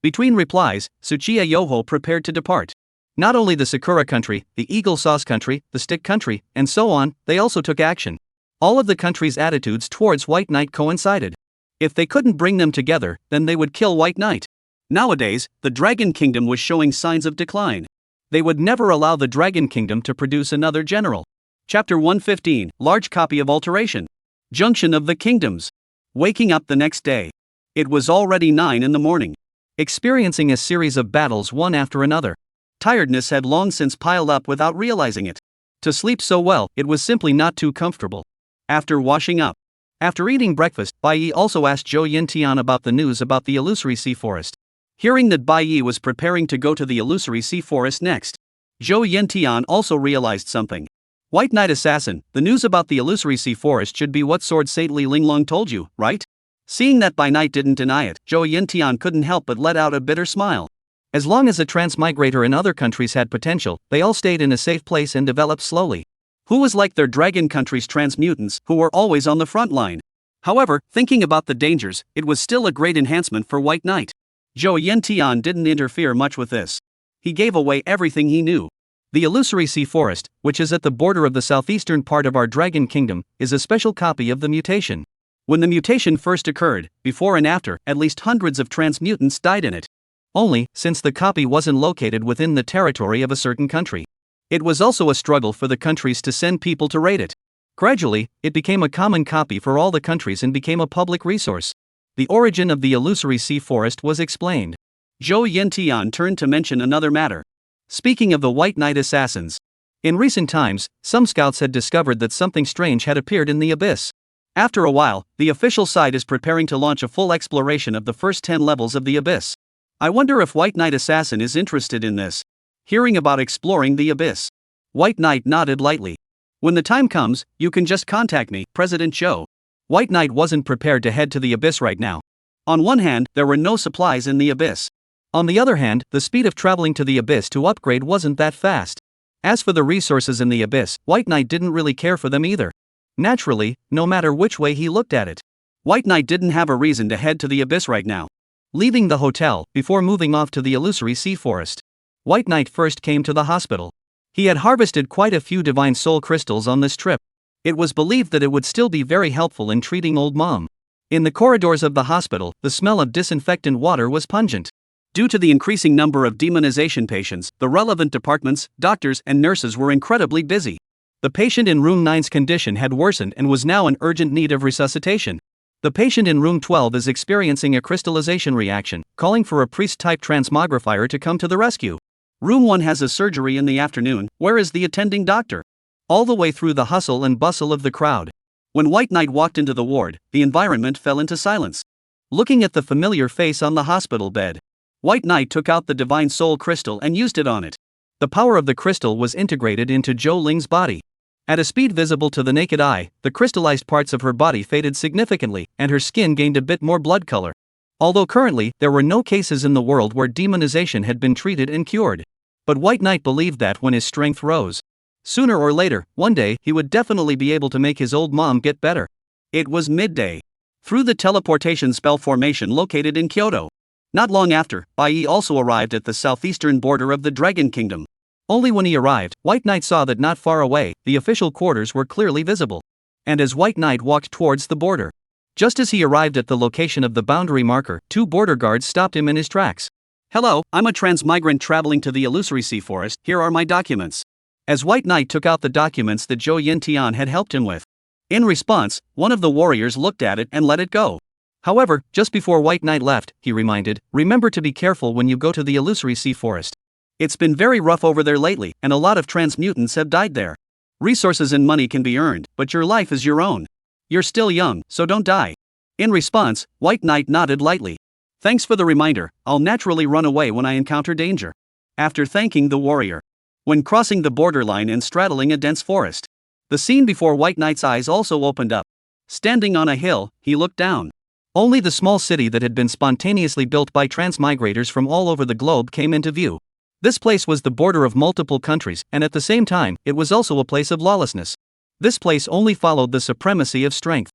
Between replies, Tsuchiya Yoho prepared to depart. Not only the Sakura country, the Eagle Sauce country, the Stick country, and so on, they also took action. All of the countries' attitudes towards White Knight coincided. If they couldn't bring them together, then they would kill White Knight. Nowadays, the Dragon Kingdom was showing signs of decline. They would never allow the Dragon Kingdom to produce another general. Chapter 115, Large Copy of Alteration. Junction of the Kingdoms. Waking up the next day. It was already 9 in the morning. Experiencing a series of battles one after another. Tiredness had long since piled up without realizing it. To sleep so well, it was simply not too comfortable. After washing up. After eating breakfast, Bai Yi also asked Zhou Yintian about the news about the illusory sea forest. Hearing that Bai Yi was preparing to go to the illusory sea forest next, Zhou Yintian also realized something. White Knight Assassin, the news about the illusory sea forest should be what Sword Sate Li Linglong told you, right? Seeing that Bai Knight didn't deny it, Zhou Yintian couldn't help but let out a bitter smile. As long as a transmigrator in other countries had potential, they all stayed in a safe place and developed slowly. Who was like their dragon country's transmutants, who were always on the front line? However, thinking about the dangers, it was still a great enhancement for White Knight. Zhou Yintian didn't interfere much with this. He gave away everything he knew. The illusory sea forest, which is at the border of the southeastern part of our Dragon Kingdom, is a special copy of the mutation. When the mutation first occurred, before and after, at least hundreds of transmutants died in it. Only, since the copy wasn't located within the territory of a certain country. It was also a struggle for the countries to send people to raid it. Gradually, it became a common copy for all the countries and became a public resource. The origin of the illusory sea forest was explained. Zhou Yintian turned to mention another matter. Speaking of the White Knight assassins. In recent times, some scouts had discovered that something strange had appeared in the abyss. After a while, the official site is preparing to launch a full exploration of the first 10 levels of the abyss. I wonder if White Knight Assassin is interested in this. Hearing about exploring the abyss. White Knight nodded lightly. When the time comes, you can just contact me, President Zhou. White Knight wasn't prepared to head to the abyss right now. On one hand, there were no supplies in the abyss. On the other hand, the speed of traveling to the abyss to upgrade wasn't that fast. As for the resources in the abyss, White Knight didn't really care for them either. Naturally, no matter which way he looked at it. White Knight didn't have a reason to head to the abyss right now. Leaving the hotel, before moving off to the illusory sea forest. White Knight first came to the hospital. He had harvested quite a few divine soul crystals on this trip. It was believed that it would still be very helpful in treating old mom. In the corridors of the hospital, the smell of disinfectant water was pungent. Due to the increasing number of demonization patients, the relevant departments, doctors, and nurses were incredibly busy. The patient in room 9's condition had worsened and was now in urgent need of resuscitation. The patient in room 12 is experiencing a crystallization reaction, calling for a priest-type transmogrifier to come to the rescue. Room 1 has a surgery in the afternoon. Where is the attending doctor? All the way through the hustle and bustle of the crowd. When White Knight walked into the ward, the environment fell into silence. Looking at the familiar face on the hospital bed, White Knight took out the divine soul crystal and used it on it. The power of the crystal was integrated into Zhou Ling's body. At a speed visible to the naked eye, the crystallized parts of her body faded significantly, and her skin gained a bit more blood color. Although currently, there were no cases in the world where demonization had been treated and cured. But White Knight believed that when his strength rose, sooner or later, one day, he would definitely be able to make his old mom get better. It was midday. Through the teleportation spell formation located in Kyoto. Not long after, Bai Yi also arrived at the southeastern border of the Dragon Kingdom. Only when he arrived, White Knight saw that not far away, the official quarters were clearly visible. And as White Knight walked towards the border, just as he arrived at the location of the boundary marker, 2 border guards stopped him in his tracks. Hello, I'm a transmigrant traveling to the illusory sea forest. Here are my documents. As White Knight took out the documents that Zhou Yintian had helped him with. In response, one of the warriors looked at it and let it go. However, just before White Knight left, he reminded, remember to be careful when you go to the illusory sea forest. It's been very rough over there lately, and a lot of transmutants have died there. Resources and money can be earned, but your life is your own. You're still young, so don't die. In response, White Knight nodded lightly. Thanks for the reminder, I'll naturally run away when I encounter danger. After thanking the warrior. When crossing the borderline and straddling a dense forest. The scene before White Knight's eyes also opened up. Standing on a hill, he looked down. Only the small city that had been spontaneously built by transmigrators from all over the globe came into view. This place was the border of multiple countries, and at the same time, it was also a place of lawlessness. This place only followed the supremacy of strength.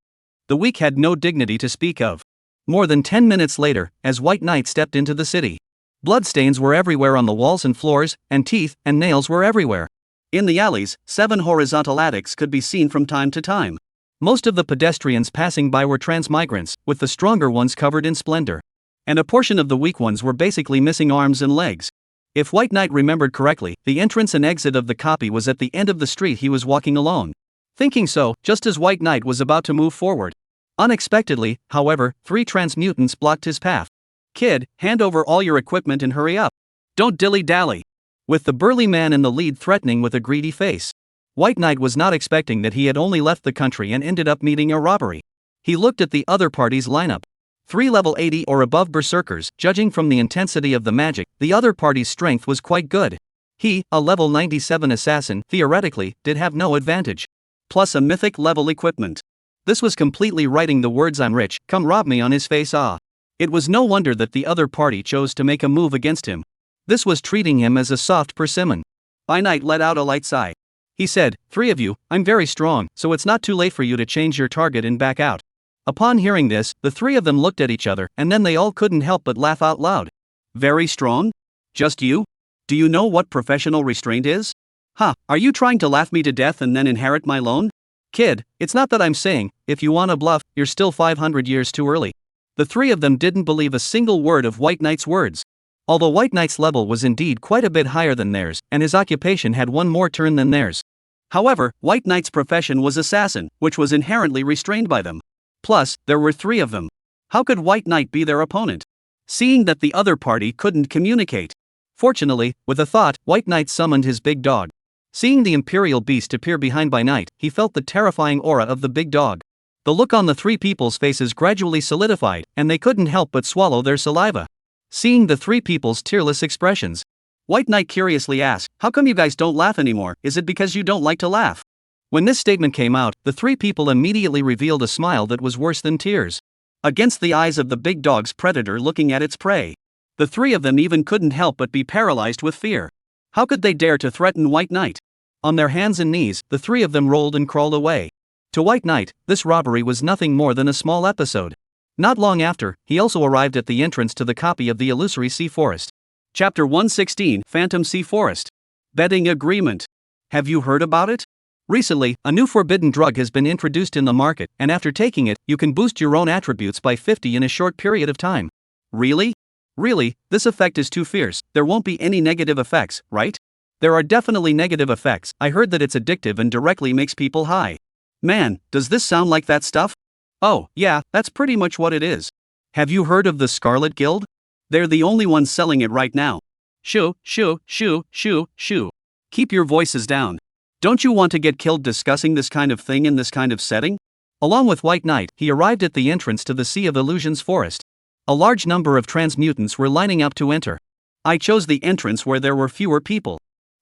The weak had no dignity to speak of. More than 10 minutes later, as White Knight stepped into the city. Bloodstains were everywhere on the walls and floors, and teeth and nails were everywhere. In the alleys, 7 horizontal attics could be seen from time to time. Most of the pedestrians passing by were transmigrants, with the stronger ones covered in splendor. And a portion of the weak ones were basically missing arms and legs. If White Knight remembered correctly, the entrance and exit of the copy was at the end of the street he was walking alone. Thinking so, just as White Knight was about to move forward. Unexpectedly, however, 3 transmutants blocked his path. Kid, hand over all your equipment and hurry up. Don't dilly-dally. With the burly man in the lead threatening with a greedy face. White Knight was not expecting that he had only left the country and ended up meeting a robbery. He looked at the other party's lineup. 3 level 80 or above berserkers, judging from the intensity of the magic, the other party's strength was quite good. He, a level 97 assassin, theoretically, did have no advantage. Plus a mythic level equipment. This was completely writing the words "I'm rich, come rob me" on his face. It was no wonder that the other party chose to make a move against him. This was treating him as a soft persimmon. White Knight let out a light sigh. He said, 3 of you, I'm very strong, so it's not too late for you to change your target and back out. Upon hearing this, the 3 of them looked at each other, and then they all couldn't help but laugh out loud. Very strong? Just you? Do you know what professional restraint is? Are you trying to laugh me to death and then inherit my loan? Kid, it's not that I'm saying, if you wanna bluff, you're still 500 years too early. The 3 of them didn't believe a single word of White Knight's words. Although White Knight's level was indeed quite a bit higher than theirs, and his occupation had one more turn than theirs. However, White Knight's profession was assassin, which was inherently restrained by them. Plus, there were 3 of them. How could White Knight be their opponent? Seeing that the other party couldn't communicate. Fortunately, with a thought, White Knight summoned his big dog. Seeing the imperial beast appear behind by night, he felt the terrifying aura of the big dog. The look on the 3 people's faces gradually solidified, and they couldn't help but swallow their saliva. Seeing the 3 people's tearless expressions, White Knight curiously asked, how come you guys don't laugh anymore? Is it because you don't like to laugh? When this statement came out, the 3 people immediately revealed a smile that was worse than tears. Against the eyes of the big dog's predator looking at its prey. The 3 of them even couldn't help but be paralyzed with fear. How could they dare to threaten White Knight? On their hands and knees, the 3 of them rolled and crawled away. To White Knight, this robbery was nothing more than a small episode. Not long after, he also arrived at the entrance to the copy of the Illusory Sea Forest. Chapter 116, Phantom Sea Forest. Betting Agreement. Have you heard about it? Recently, a new forbidden drug has been introduced in the market, and after taking it, you can boost your own attributes by 50 in a short period of time. Really? Really, this effect is too fierce. There won't be any negative effects, right? There are definitely negative effects. I heard that it's addictive and directly makes people high. Man, does this sound like that stuff? Oh, yeah, that's pretty much what it is. Have you heard of the Scarlet Guild? They're the only ones selling it right now. Shoo, shoo, shoo, shoo, shoo. Keep your voices down. Don't you want to get killed discussing this kind of thing in this kind of setting? Along with White Knight, he arrived at the entrance to the Sea of Illusions forest. A large number of transmutants were lining up to enter. I chose the entrance where there were fewer people.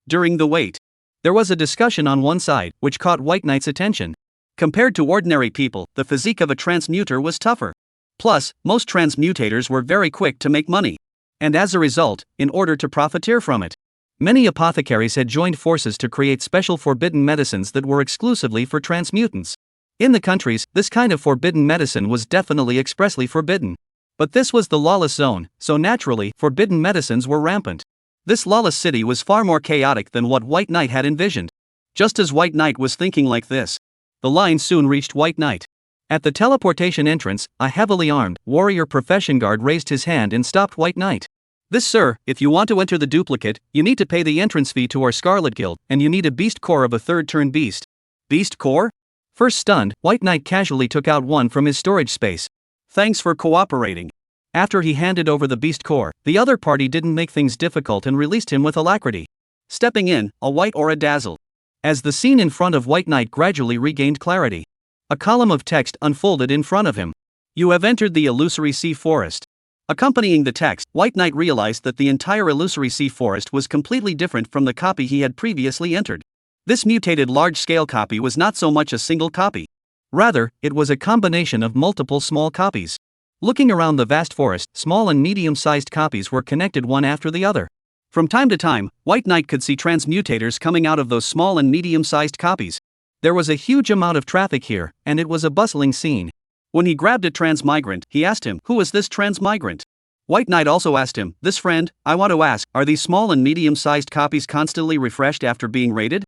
During the wait, there was a discussion on one side, which caught White Knight's attention. Compared to ordinary people, the physique of a transmuter was tougher. Plus, most transmutators were very quick to make money. And as a result, in order to profiteer from it, many apothecaries had joined forces to create special forbidden medicines that were exclusively for transmutants. In the countries, this kind of forbidden medicine was definitely expressly forbidden. But this was the lawless zone, so naturally, forbidden medicines were rampant. This lawless city was far more chaotic than what White Knight had envisioned. Just as White Knight was thinking like this, the line soon reached White Knight. At the teleportation entrance, a heavily armed, warrior profession guard raised his hand and stopped White Knight. This, sir, if you want to enter the duplicate, you need to pay the entrance fee to our Scarlet Guild, and you need a beast core of a 3rd turn beast. Beast core? First stunned, White Knight casually took out one from his storage space. Thanks for cooperating. After he handed over the beast core, the other party didn't make things difficult and released him with alacrity. Stepping in, a white aura dazzled. As the scene in front of White Knight gradually regained clarity, a column of text unfolded in front of him. You have entered the illusory sea forest. Accompanying the text, White Knight realized that the entire illusory sea forest was completely different from the copy he had previously entered. This mutated large-scale copy was not so much a single copy. Rather, it was a combination of multiple small copies. Looking around the vast forest, small and medium-sized copies were connected one after the other. From time to time, White Knight could see transmutators coming out of those small and medium-sized copies. There was a huge amount of traffic here, and it was a bustling scene. When he grabbed a transmigrant, he asked him, "Who is this transmigrant?" White Knight also asked him, "This friend, I want to ask, are these small and medium-sized copies constantly refreshed after being raided?"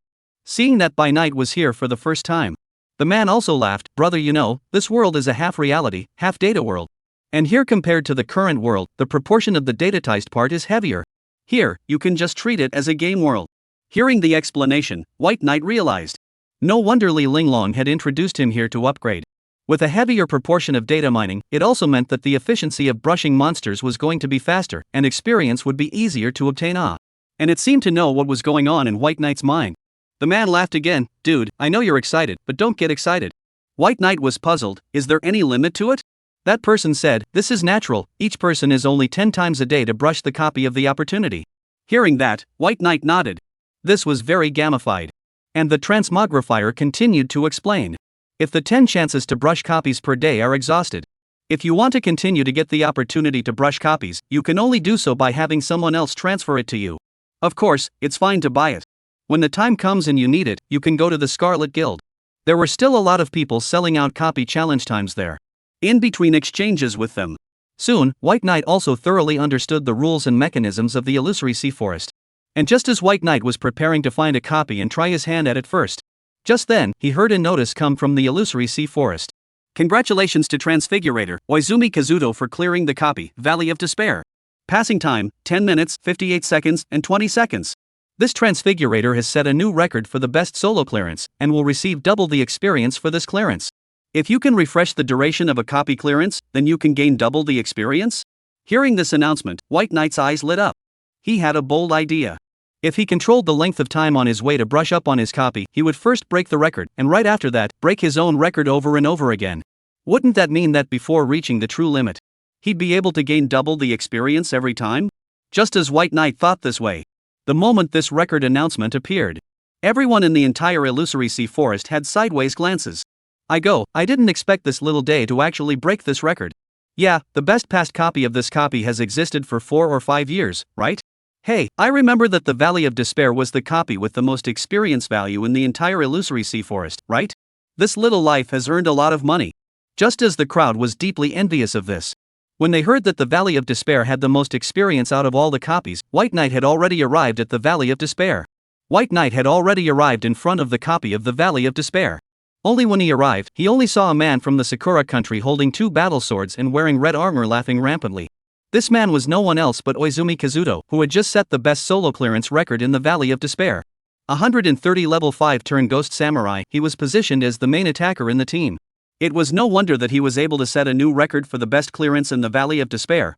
Seeing that By Knight was here for the first time, the man also laughed, "Brother, you know, this world is a half-reality, half-data world. And here compared to the current world, the proportion of the datatized part is heavier. Here, you can just treat it as a game world." Hearing the explanation, White Knight realized. No wonder Li Linglong had introduced him here to upgrade. With a heavier proportion of data mining, it also meant that the efficiency of brushing monsters was going to be faster, and experience would be easier to obtain. And it seemed to know what was going on in White Knight's mind. The man laughed again. "Dude, I know you're excited, but don't get excited." White Knight was puzzled. "Is there any limit to it?" That person said, "This is natural, each person is only 10 times a day to brush the copy of the opportunity." Hearing that, White Knight nodded. This was very gamified. And the transmogrifier continued to explain. If the 10 chances to brush copies per day are exhausted, if you want to continue to get the opportunity to brush copies, you can only do so by having someone else transfer it to you. Of course, it's fine to buy it. When the time comes and you need it, you can go to the Scarlet Guild. There were still a lot of people selling out copy challenge times there. In between exchanges with them. Soon, White Knight also thoroughly understood the rules and mechanisms of the illusory sea forest. And just as White Knight was preparing to find a copy and try his hand at it first, just then, he heard a notice come from the illusory sea forest. "Congratulations to Transfigurator, Oizumi Kazuto for clearing the copy, Valley of Despair. Passing time, 10 minutes, 58 seconds, and 20 seconds. This Transfigurator has set a new record for the best solo clearance, and will receive double the experience for this clearance. If you can refresh the duration of a copy clearance, then you can gain double the experience." Hearing this announcement, White Knight's eyes lit up. He had a bold idea. If he controlled the length of time on his way to brush up on his copy, he would first break the record, and right after that, break his own record over and over again. Wouldn't that mean that before reaching the true limit, he'd be able to gain double the experience every time? Just as White Knight thought this way, the moment this record announcement appeared, everyone in the entire illusory sea forest had sideways glances. I didn't expect this little day to actually break this record. Yeah, the best past copy of this copy has existed for 4 or 5 years, right? Hey, I remember that the Valley of Despair was the copy with the most experience value in the entire illusory sea forest, right? This little life has earned a lot of money. Just as the crowd was deeply envious of this. When they heard that the Valley of Despair had the most experience out of all the copies, White Knight had already arrived at the Valley of Despair. White Knight had already arrived in front of the copy of the Valley of Despair. Only when he arrived, he only saw a man from the Sakura country holding 2 battle swords and wearing red armor laughing rampantly. This man was no one else but Oizumi Kazuto, who had just set the best solo clearance record in the Valley of Despair. 130 level 5 turn Ghost Samurai, he was positioned as the main attacker in the team. It was no wonder that he was able to set a new record for the best clearance in the Valley of Despair,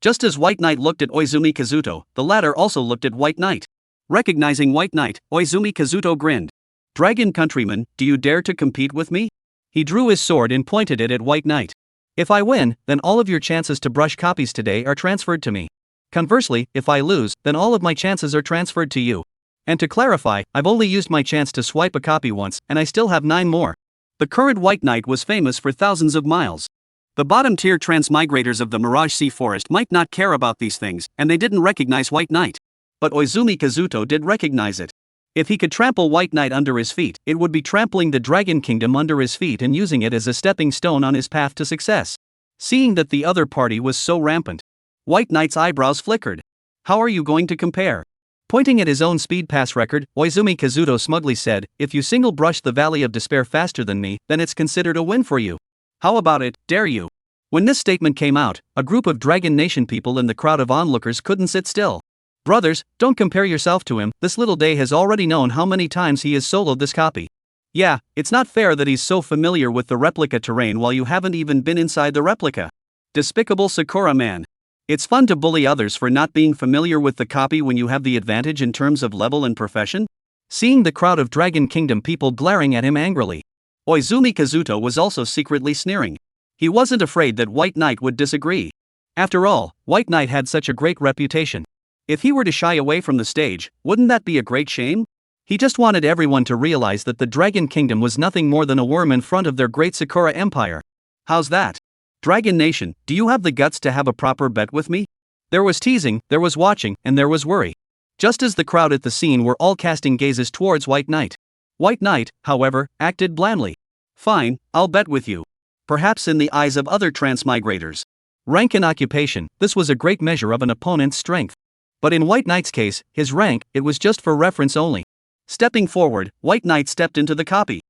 Just as White Knight looked at Oizumi Kazuto, the latter also looked at White Knight. Recognizing White Knight, Oizumi Kazuto grinned. "Dragon countryman, do you dare to compete with me?" He drew his sword and pointed it at White Knight. "If I win, then all of your chances to brush copies today are transferred to me. Conversely, if I lose, then all of my chances are transferred to you. And to clarify, I've only used my chance to swipe a copy once, and I still have 9 more." The current White Knight was famous for thousands of miles. The bottom-tier transmigrators of the Mirage Sea Forest might not care about these things, and they didn't recognize White Knight. But Oizumi Kazuto did recognize it. If he could trample White Knight under his feet, it would be trampling the Dragon Kingdom under his feet and using it as a stepping stone on his path to success. Seeing that the other party was so rampant, White Knight's eyebrows flickered. "How are you going to compare?" Pointing at his own speed pass record, Oizumi Kazuto smugly said, "If you single brush the Valley of Despair faster than me, then it's considered a win for you. How about it, dare you?" When this statement came out, a group of Dragon Nation people in the crowd of onlookers couldn't sit still. "Brothers, don't compare yourself to him, this little day has already known how many times he has soloed this copy. Yeah, it's not fair that he's so familiar with the replica terrain while you haven't even been inside the replica. Despicable Sakura man. It's fun to bully others for not being familiar with the copy when you have the advantage in terms of level and profession." Seeing the crowd of Dragon Kingdom people glaring at him angrily, Oizumi Kazuto was also secretly sneering. He wasn't afraid that White Knight would disagree. After all, White Knight had such a great reputation. If he were to shy away from the stage, wouldn't that be a great shame? He just wanted everyone to realize that the Dragon Kingdom was nothing more than a worm in front of their great Sakura Empire. How's that? Dragon Nation, do you have the guts to have a proper bet with me? There was teasing, there was watching, and there was worry. Just as the crowd at the scene were all casting gazes towards White Knight. White Knight, however, acted blandly. Fine, I'll bet with you. Perhaps in the eyes of other transmigrators. Rank and occupation, this was a great measure of an opponent's strength. But in White Knight's case, his rank, it was just for reference only. Stepping forward, White Knight stepped into the copy.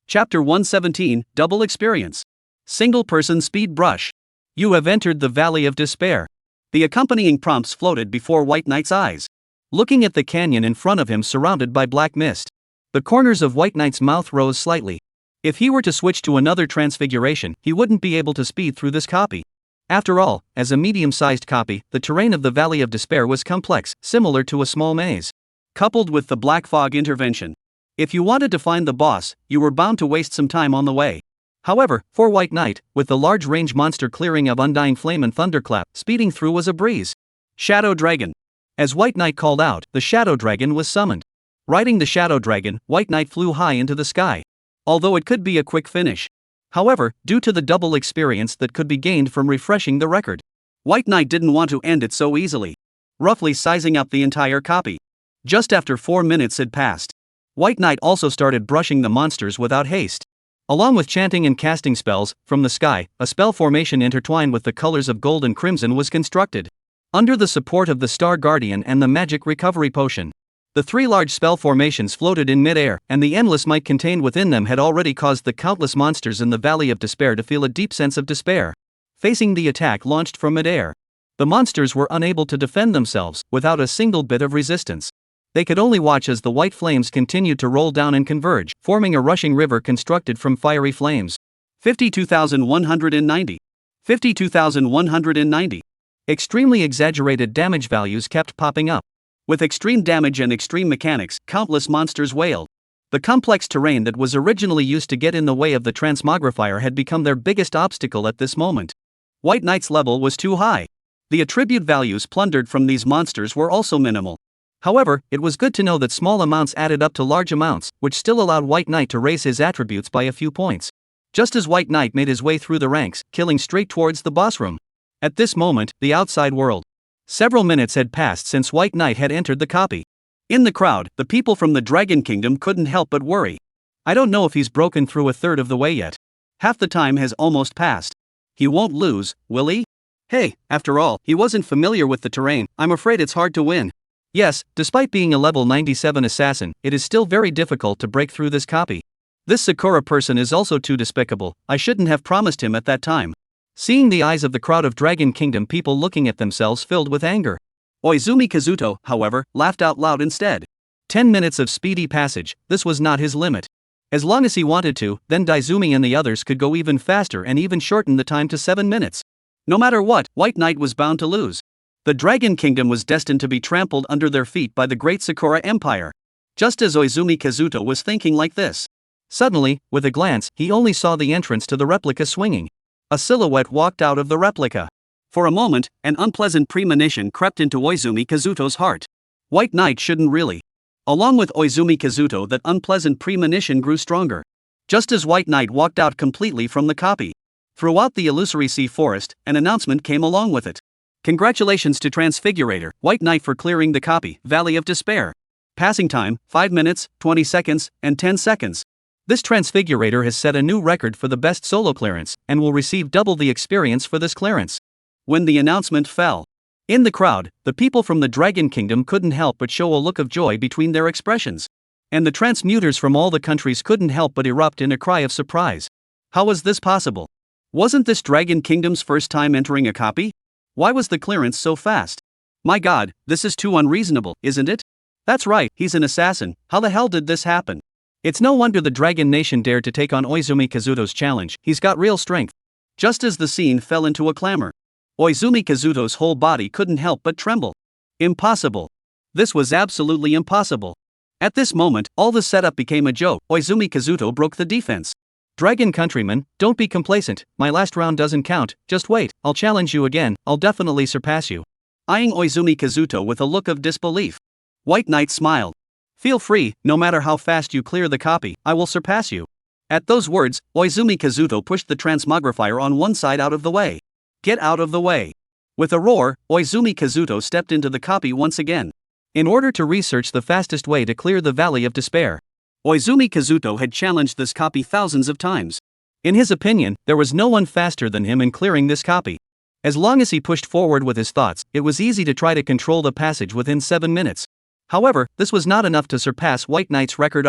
Chapter 117, Double Experience. Single-person speed brush. You have entered the Valley of Despair. The accompanying prompts floated before White Knight's eyes. Looking at the canyon in front of him surrounded by black mist. The corners of White Knight's mouth rose slightly. If he were to switch to another transfiguration, he wouldn't be able to speed through this copy. After all, as a medium-sized copy, the terrain of the Valley of Despair was complex, similar to a small maze. Coupled with the black fog intervention. If you wanted to find the boss, you were bound to waste some time on the way. However, for White Knight, with the large range monster clearing of Undying Flame and Thunderclap, speeding through was a breeze. Shadow Dragon. As White Knight called out, the Shadow Dragon was summoned. Riding the Shadow Dragon, White Knight flew high into the sky. Although it could be a quick finish. However, due to the double experience that could be gained from refreshing the record, White Knight didn't want to end it so easily. Roughly sizing up the entire copy. Just after 4 minutes had passed, White Knight also started brushing the monsters without haste. Along with chanting and casting spells, from the sky, a spell formation intertwined with the colors of gold and crimson was constructed. Under the support of the Star Guardian and the Magic Recovery Potion, the 3 large spell formations floated in mid-air, and the endless might contained within them had already caused the countless monsters in the Valley of Despair to feel a deep sense of despair. Facing the attack launched from mid-air, the monsters were unable to defend themselves, without a single bit of resistance. They could only watch as the white flames continued to roll down and converge, forming a rushing river constructed from fiery flames. 52,190. 52,190. Extremely exaggerated damage values kept popping up. With extreme damage and extreme mechanics, countless monsters wailed. The complex terrain that was originally used to get in the way of the transmogrifier had become their biggest obstacle at this moment. White Knight's level was too high. The attribute values plundered from these monsters were also minimal. However, it was good to know that small amounts added up to large amounts, which still allowed White Knight to raise his attributes by a few points. Just as White Knight made his way through the ranks, killing straight towards the boss room. At this moment, the outside world. Several minutes had passed since White Knight had entered the copy. In the crowd, the people from the Dragon Kingdom couldn't help but worry. I don't know if he's broken through a third of the way yet. Half the time has almost passed. He won't lose, will he? Hey, after all, he wasn't familiar with the terrain. I'm afraid it's hard to win. Yes, despite being a level 97 assassin, it is still very difficult to break through this copy. This Sakura person is also too despicable. I shouldn't have promised him at that time. Seeing the eyes of the crowd of Dragon Kingdom people looking at themselves filled with anger. Oizumi Kazuto, however, laughed out loud instead. 10 minutes of speedy passage, this was not his limit. As long as he wanted to, then Daizumi and the others could go even faster and even shorten the time to 7 minutes. No matter what, White Knight was bound to lose. The Dragon Kingdom was destined to be trampled under their feet by the great Sakura Empire. Just as Oizumi Kazuto was thinking like this. Suddenly, with a glance, he only saw the entrance to the replica swinging. A silhouette walked out of the replica. For a moment, an unpleasant premonition crept into Oizumi Kazuto's heart. White Knight shouldn't really. Along with Oizumi Kazuto, that unpleasant premonition grew stronger. Just as White Knight walked out completely from the copy. Throughout the illusory sea forest, an announcement came along with it. Congratulations to Transfigurator, White Knight for clearing the copy, Valley of Despair. Passing time, 5 minutes, 20 seconds, and 10 seconds. This Transfigurator has set a new record for the best solo clearance, and will receive double the experience for this clearance. When the announcement fell. In the crowd, the people from the Dragon Kingdom couldn't help but show a look of joy between their expressions. And the transmuters from all the countries couldn't help but erupt in a cry of surprise. How was this possible? Wasn't this Dragon Kingdom's first time entering a copy? Why was the clearance so fast? My god, this is too unreasonable, isn't it? That's right, he's an assassin. How the hell did this happen? It's no wonder the Dragon Nation dared to take on Oizumi Kazuto's challenge. He's got real strength. Just as the scene fell into a clamor, Oizumi Kazuto's whole body couldn't help but tremble. Impossible. This was absolutely impossible. At this moment, all the setup became a joke. Oizumi Kazuto broke the defense. Dragon countryman, don't be complacent, my last round doesn't count, just wait, I'll challenge you again, I'll definitely surpass you. Eyeing Oizumi Kazuto with a look of disbelief. White Knight smiled. Feel free, no matter how fast you clear the copy, I will surpass you. At those words, Oizumi Kazuto pushed the transmogrifier on one side out of the way. Get out of the way. With a roar, Oizumi Kazuto stepped into the copy once again. In order to research the fastest way to clear the Valley of Despair. Oizumi Kazuto had challenged this copy thousands of times. In his opinion, there was no one faster than him in clearing this copy. As long as he pushed forward with his thoughts, it was easy to try to control the passage within 7 minutes. However, this was not enough to surpass White Knight's record.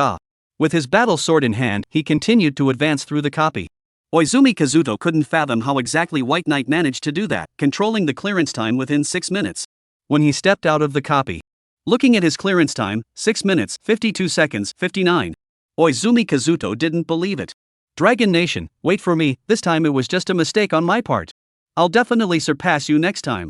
With his battle sword in hand, he continued to advance through the copy. Oizumi Kazuto couldn't fathom how exactly White Knight managed to do that, controlling the clearance time within 6 minutes. When he stepped out of the copy. Looking at his clearance time, 6 minutes, 52 seconds, 59. Oizumi Kazuto didn't believe it. Dragon Nation, wait for me, this time it was just a mistake on my part. I'll definitely surpass you next time.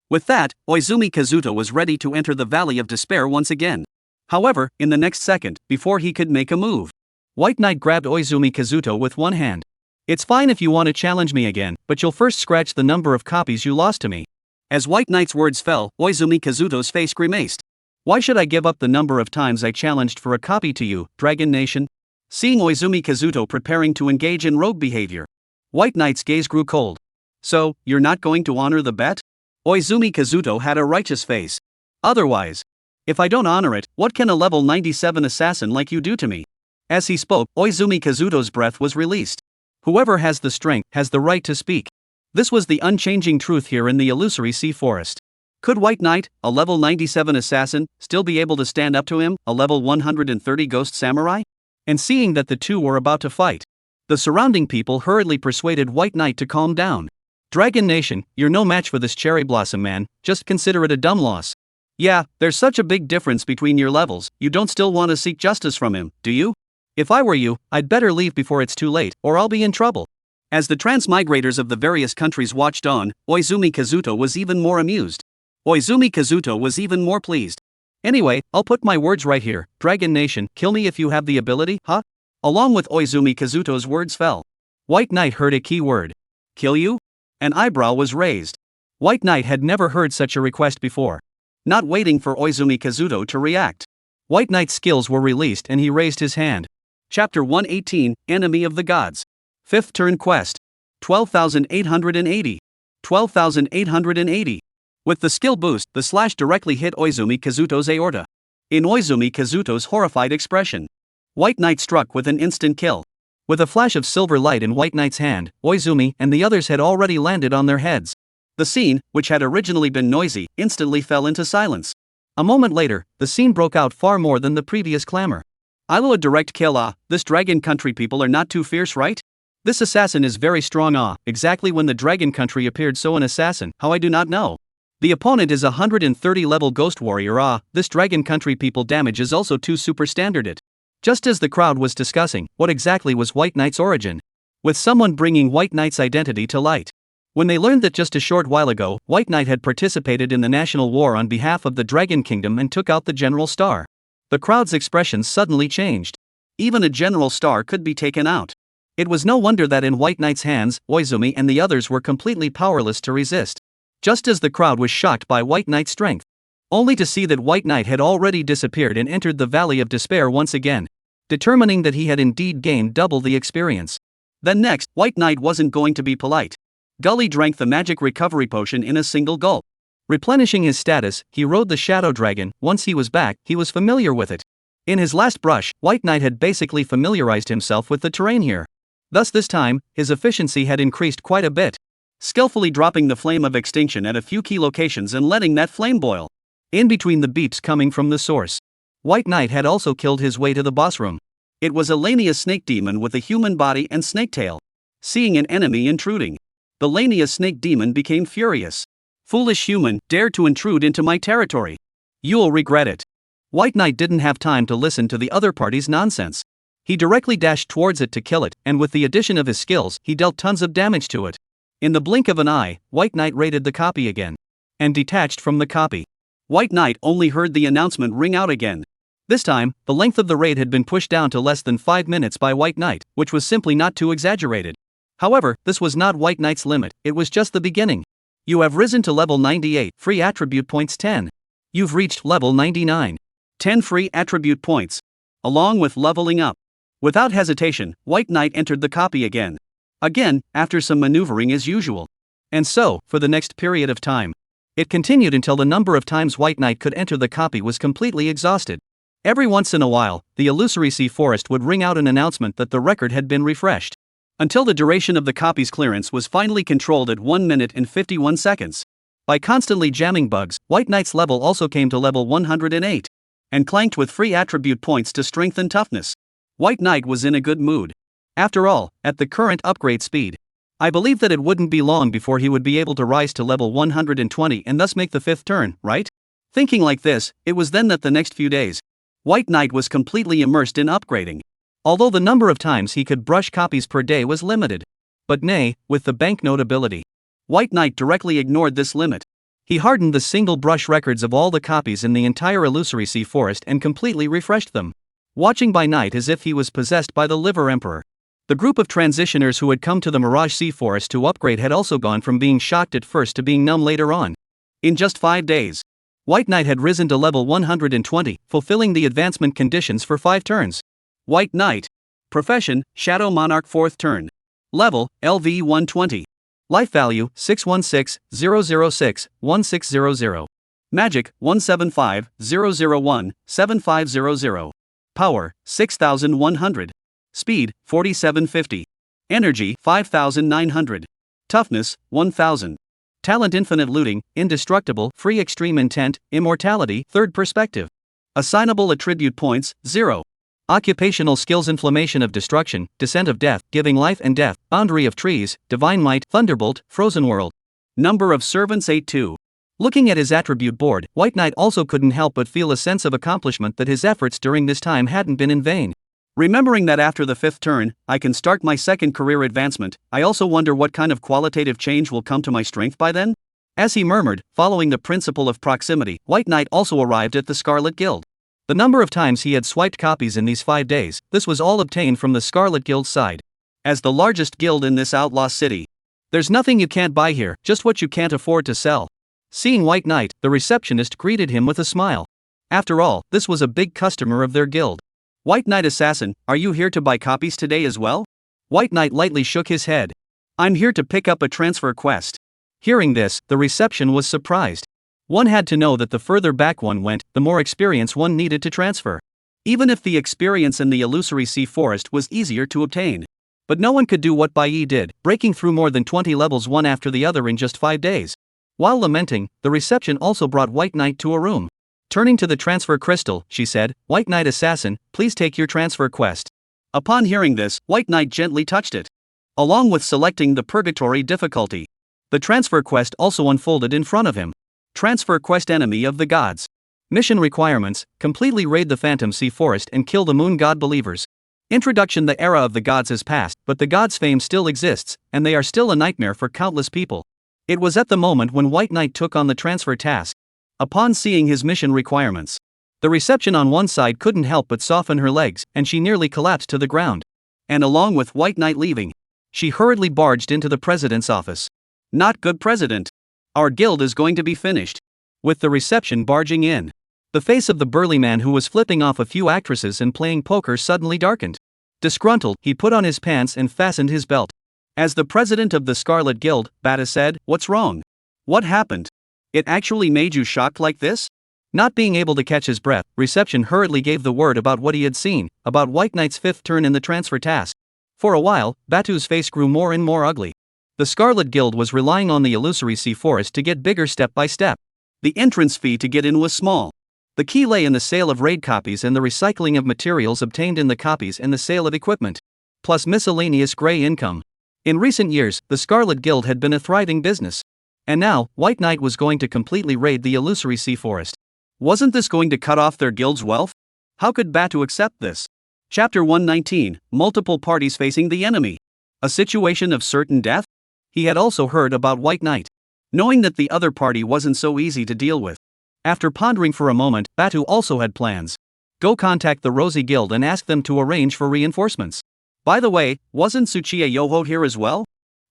With that, Oizumi Kazuto was ready to enter the Valley of Despair once again. However, in the next second, before he could make a move, White Knight grabbed Oizumi Kazuto with one hand. It's fine if you want to challenge me again, but you'll first scratch the number of copies you lost to me. As White Knight's words fell, Oizumi Kazuto's face grimaced. Why should I give up the number of times I challenged for a copy to you, Dragon Nation? Seeing Oizumi Kazuto preparing to engage in rogue behavior, White Knight's gaze grew cold. So, you're not going to honor the bet? Oizumi Kazuto had a righteous face. Otherwise, if I don't honor it, what can a level 97 assassin like you do to me? As he spoke, Oizumi Kazuto's breath was released. Whoever has the strength has the right to speak. This was the unchanging truth here in the illusory sea forest. Could White Knight, a level 97 assassin, still be able to stand up to him, a level 130 ghost samurai? And seeing that the two were about to fight, the surrounding people hurriedly persuaded White Knight to calm down. Dragon Nation, you're no match for this cherry blossom man, just consider it a dumb loss. Yeah, there's such a big difference between your levels, you don't still want to seek justice from him, do you? If I were you, I'd better leave before it's too late, or I'll be in trouble. As the transmigrators of the various countries watched on, Oizumi Kazuto was even more amused. Oizumi Kazuto was even more pleased. Anyway, I'll put my words right here, Dragon Nation, kill me if you have the ability, huh? Along with Oizumi Kazuto's words fell. White Knight heard a key word. Kill you? An eyebrow was raised. White Knight had never heard such a request before. Not waiting for Oizumi Kazuto to react, White Knight's skills were released and he raised his hand. Chapter 118, Enemy of the Gods. 5th Turn Quest. 12,880. 12,880. With the skill boost, the slash directly hit Oizumi Kazuto's aorta. In Oizumi Kazuto's horrified expression, White Knight struck with an instant kill. With a flash of silver light in White Knight's hand, Oizumi and the others had already landed on their heads. The scene, which had originally been noisy, instantly fell into silence. A moment later, the scene broke out far more than the previous clamor. "I'll a direct kill. This dragon country people are not too fierce, right? This assassin is very strong. Exactly when the dragon country appeared so an assassin, how I do not know. The opponent is 130 level ghost warrior. This dragon country people damage is also too super standard. Just as the crowd was discussing, what exactly was White Knight's origin? With someone bringing White Knight's identity to light. When they learned that just a short while ago, White Knight had participated in the national war on behalf of the Dragon Kingdom and took out the General Star. The crowd's expressions suddenly changed. Even a General Star could be taken out. It was no wonder that in White Knight's hands, Oizumi and the others were completely powerless to resist. Just as the crowd was shocked by White Knight's strength, only to see that White Knight had already disappeared and entered the Valley of Despair once again, determining that he had indeed gained double the experience. Then next, White Knight wasn't going to be polite. Gully drank the magic recovery potion in a single gulp. Replenishing his status, he rode the Shadow Dragon. Once he was back, he was familiar with it. In his last brush, White Knight had basically familiarized himself with the terrain here. Thus this time, his efficiency had increased quite a bit. Skillfully dropping the flame of extinction at a few key locations and letting that flame boil. In between the beeps coming from the source, White Knight had also killed his way to the boss room. It was a Lania snake demon with a human body and snake tail. Seeing an enemy intruding, the Lania snake demon became furious. "Foolish human, dare to intrude into my territory. You'll regret it." White Knight didn't have time to listen to the other party's nonsense. He directly dashed towards it to kill it, and with the addition of his skills, he dealt tons of damage to it. In the blink of an eye, White Knight raided the copy again. And detached from the copy. White Knight only heard the announcement ring out again. This time, the length of the raid had been pushed down to less than 5 minutes by White Knight, which was simply not too exaggerated. However, this was not White Knight's limit, it was just the beginning. You have risen to level 98, free attribute points 10. You've reached level 99. 10 free attribute points. Along with leveling up. Without hesitation, White Knight entered the copy again. Again, after some maneuvering as usual. And so, for the next period of time. It continued until the number of times White Knight could enter the copy was completely exhausted. Every once in a while, the illusory sea forest would ring out an announcement that the record had been refreshed. Until the duration of the copy's clearance was finally controlled at 1 minute and 51 seconds. By constantly jamming bugs, White Knight's level also came to level 108. And clanked with free attribute points to strength and toughness. White Knight was in a good mood. After all, at the current upgrade speed, I believe that it wouldn't be long before he would be able to rise to level 120 and thus make the 5th turn, right? Thinking like this, it was then that the next few days, White Knight was completely immersed in upgrading. Although the number of times he could brush copies per day was limited. But nay, with the banknote ability, White Knight directly ignored this limit. He hardened the single brush records of all the copies in the entire illusory sea forest and completely refreshed them. Watching by night as if he was possessed by the Liver Emperor. The group of transitioners who had come to the Mirage Sea Forest to upgrade had also gone from being shocked at first to being numb later on. In just 5 days, White Knight had risen to level 120, fulfilling the advancement conditions for 5 turns. White Knight. Profession, Shadow Monarch 4th turn. Level, LV 120. Life value, 616-006-1600. Magic, 175-001-7500. Power, 6100. Speed, 4750. Energy, 5900. Toughness, 1000. Talent infinite looting, indestructible, free extreme intent, immortality, third perspective. Assignable attribute points, 0. Occupational skills inflammation of destruction, descent of death, giving life and death, boundary of trees, divine might, thunderbolt, frozen world. Number of servants 82. Looking at his attribute board, White Knight also couldn't help but feel a sense of accomplishment that his efforts during this time hadn't been in vain. Remembering that after the 5th turn, I can start my 2nd career advancement, I also wonder what kind of qualitative change will come to my strength by then? As he murmured, following the principle of proximity, White Knight also arrived at the Scarlet Guild. The number of times he had swiped copies in these 5 days, this was all obtained from the Scarlet Guild side. As the largest guild in this outlaw city. There's nothing you can't buy here, just what you can't afford to sell. Seeing White Knight, the receptionist greeted him with a smile. After all, this was a big customer of their guild. White Knight Assassin, are you here to buy copies today as well? White Knight lightly shook his head. I'm here to pick up a transfer quest. Hearing this, the reception was surprised. One had to know that the further back one went, the more experience one needed to transfer. Even if the experience in the illusory sea forest was easier to obtain. But no one could do what Bai Yi did, breaking through more than 20 levels one after the other in just 5 days. While lamenting, the reception also brought White Knight to a room. Turning to the transfer crystal, she said, White Knight Assassin, please take your transfer quest. Upon hearing this, White Knight gently touched it. Along with selecting the purgatory difficulty. The transfer quest also unfolded in front of him. Transfer quest Enemy of the Gods. Mission requirements, completely raid the Phantom Sea Forest and kill the Moon God believers. Introduction: the era of the gods has passed, but the gods' fame still exists, and they are still a nightmare for countless people. It was at the moment when White Knight took on the transfer task. Upon seeing his mission requirements, the reception on one side couldn't help but soften her legs, and she nearly collapsed to the ground. And along with White Knight leaving, she hurriedly barged into the president's office. Not good, President. Our guild is going to be finished. With the reception barging in, the face of the burly man who was flipping off a few actresses and playing poker suddenly darkened. Disgruntled, he put on his pants and fastened his belt. As the president of the Scarlet Guild, Bata said, "What's wrong? What happened? It actually made you shocked like this?" Not being able to catch his breath, reception hurriedly gave the word about what he had seen, about White Knight's 5th turn in the transfer task. For a while, Batu's face grew more and more ugly. The Scarlet Guild was relying on the illusory sea forest to get bigger step by step. The entrance fee to get in was small. The key lay in the sale of raid copies and the recycling of materials obtained in the copies and the sale of equipment. Plus miscellaneous gray income. In recent years, the Scarlet Guild had been a thriving business. And now, White Knight was going to completely raid the illusory sea forest. Wasn't this going to cut off their guild's wealth? How could Batu accept this? Chapter 119, Multiple Parties Facing the Enemy. A situation of certain death? He had also heard about White Knight. Knowing that the other party wasn't so easy to deal with. After pondering for a moment, Batu also had plans. Go contact the Rosy Guild and ask them to arrange for reinforcements. By the way, wasn't Tsuchiya Yoho here as well?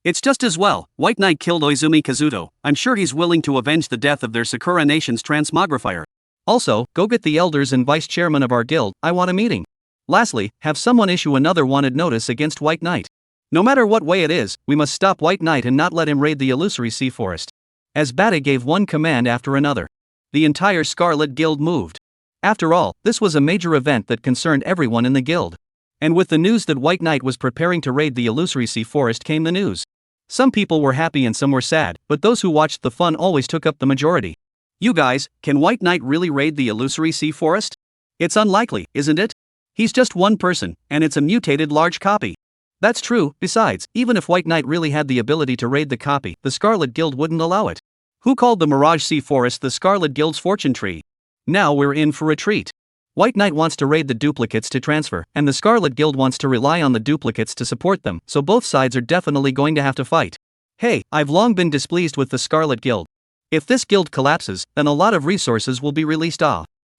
It's just as well. White Knight killed Oizumi Kazuto. I'm sure he's willing to avenge the death of their Sakura Nation's transmogrifier. Also, go get the elders and vice chairman of our guild. I want a meeting. Lastly, have someone issue another wanted notice against White Knight. No matter what way it is, we must stop White Knight and not let him raid the illusory sea forest. As Bata gave one command after another, the entire Scarlet Guild moved. After all, this was a major event that concerned everyone in the guild. And with the news that White Knight was preparing to raid the illusory sea forest came the news. Some people were happy and some were sad, but those who watched the fun always took up the majority. You guys, can White Knight really raid the illusory sea forest? It's unlikely, isn't it? He's just one person, and it's a mutated large copy. That's true. Besides, even if White Knight really had the ability to raid the copy, the Scarlet Guild wouldn't allow it. Who called the Mirage Sea Forest the Scarlet Guild's fortune tree? Now we're in for a treat. White Knight wants to raid the duplicates to transfer, and the Scarlet Guild wants to rely on the duplicates to support them, so both sides are definitely going to have to fight. Hey, I've long been displeased with the Scarlet Guild. If this guild collapses, then a lot of resources will be released.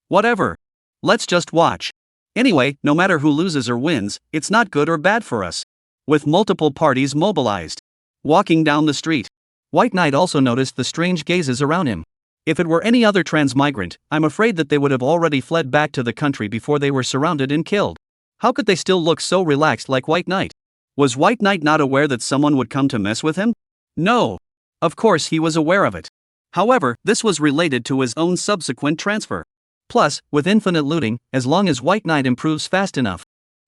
Whatever. Let's just watch. Anyway, no matter who loses or wins, it's not good or bad for us. With multiple parties mobilized. Walking down the street, White Knight also noticed the strange gazes around him. If it were any other transmigrant, I'm afraid that they would have already fled back to the country before they were surrounded and killed. How could they still look so relaxed like White Knight? Was White Knight not aware that someone would come to mess with him? No. Of course he was aware of it. However, this was related to his own subsequent transfer. Plus, with infinite looting, as long as White Knight improves fast enough,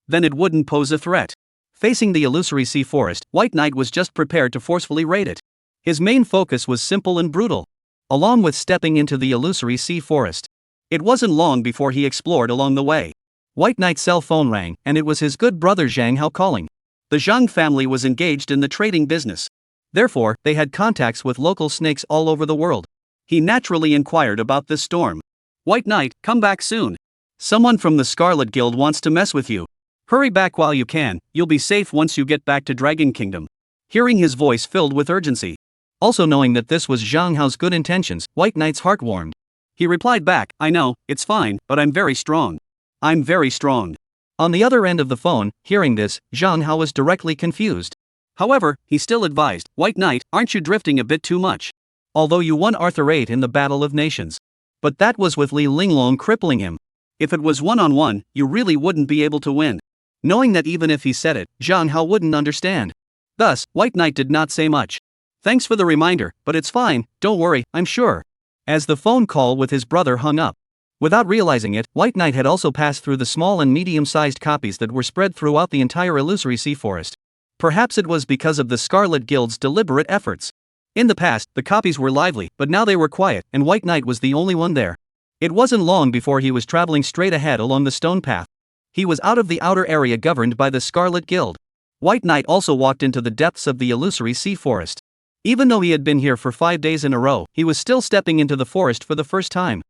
then it wouldn't pose a threat. Facing the illusory sea forest, White Knight was just prepared to forcefully raid it. His main focus was simple and brutal. Along with stepping into the illusory sea forest, it wasn't long before he explored along the way. White Knight's cell phone rang, and it was his good brother Zhang Hao calling. The Zhang family was engaged in the trading business. Therefore, they had contacts with local snakes all over the world. He naturally inquired about this storm. White Knight, come back soon. Someone from the Scarlet Guild wants to mess with you. Hurry back while you can, you'll be safe once you get back to Dragon Kingdom. Hearing his voice filled with urgency. Also knowing that this was Zhang Hao's good intentions, White Knight's heart warmed. He replied back, I know, it's fine, but I'm very strong. I'm very strong. On the other end of the phone, hearing this, Zhang Hao was directly confused. However, he still advised, White Knight, aren't you drifting a bit too much? Although you won Arthur 8 in the Battle of Nations. But that was with Li Linglong crippling him. If it was one-on-one, you really wouldn't be able to win. Knowing that even if he said it, Zhang Hao wouldn't understand. Thus, White Knight did not say much. Thanks for the reminder, but it's fine, don't worry, I'm sure. As the phone call with his brother hung up. Without realizing it, White Knight had also passed through the small and medium-sized copies that were spread throughout the entire illusory sea forest. Perhaps it was because of the Scarlet Guild's deliberate efforts. In the past, the copies were lively, but now they were quiet, and White Knight was the only one there. It wasn't long before he was traveling straight ahead along the stone path. He was out of the outer area governed by the Scarlet Guild. White Knight also walked into the depths of the illusory sea forest. Even though he had been here for 5 days in a row, he was still stepping into the forest for the first time.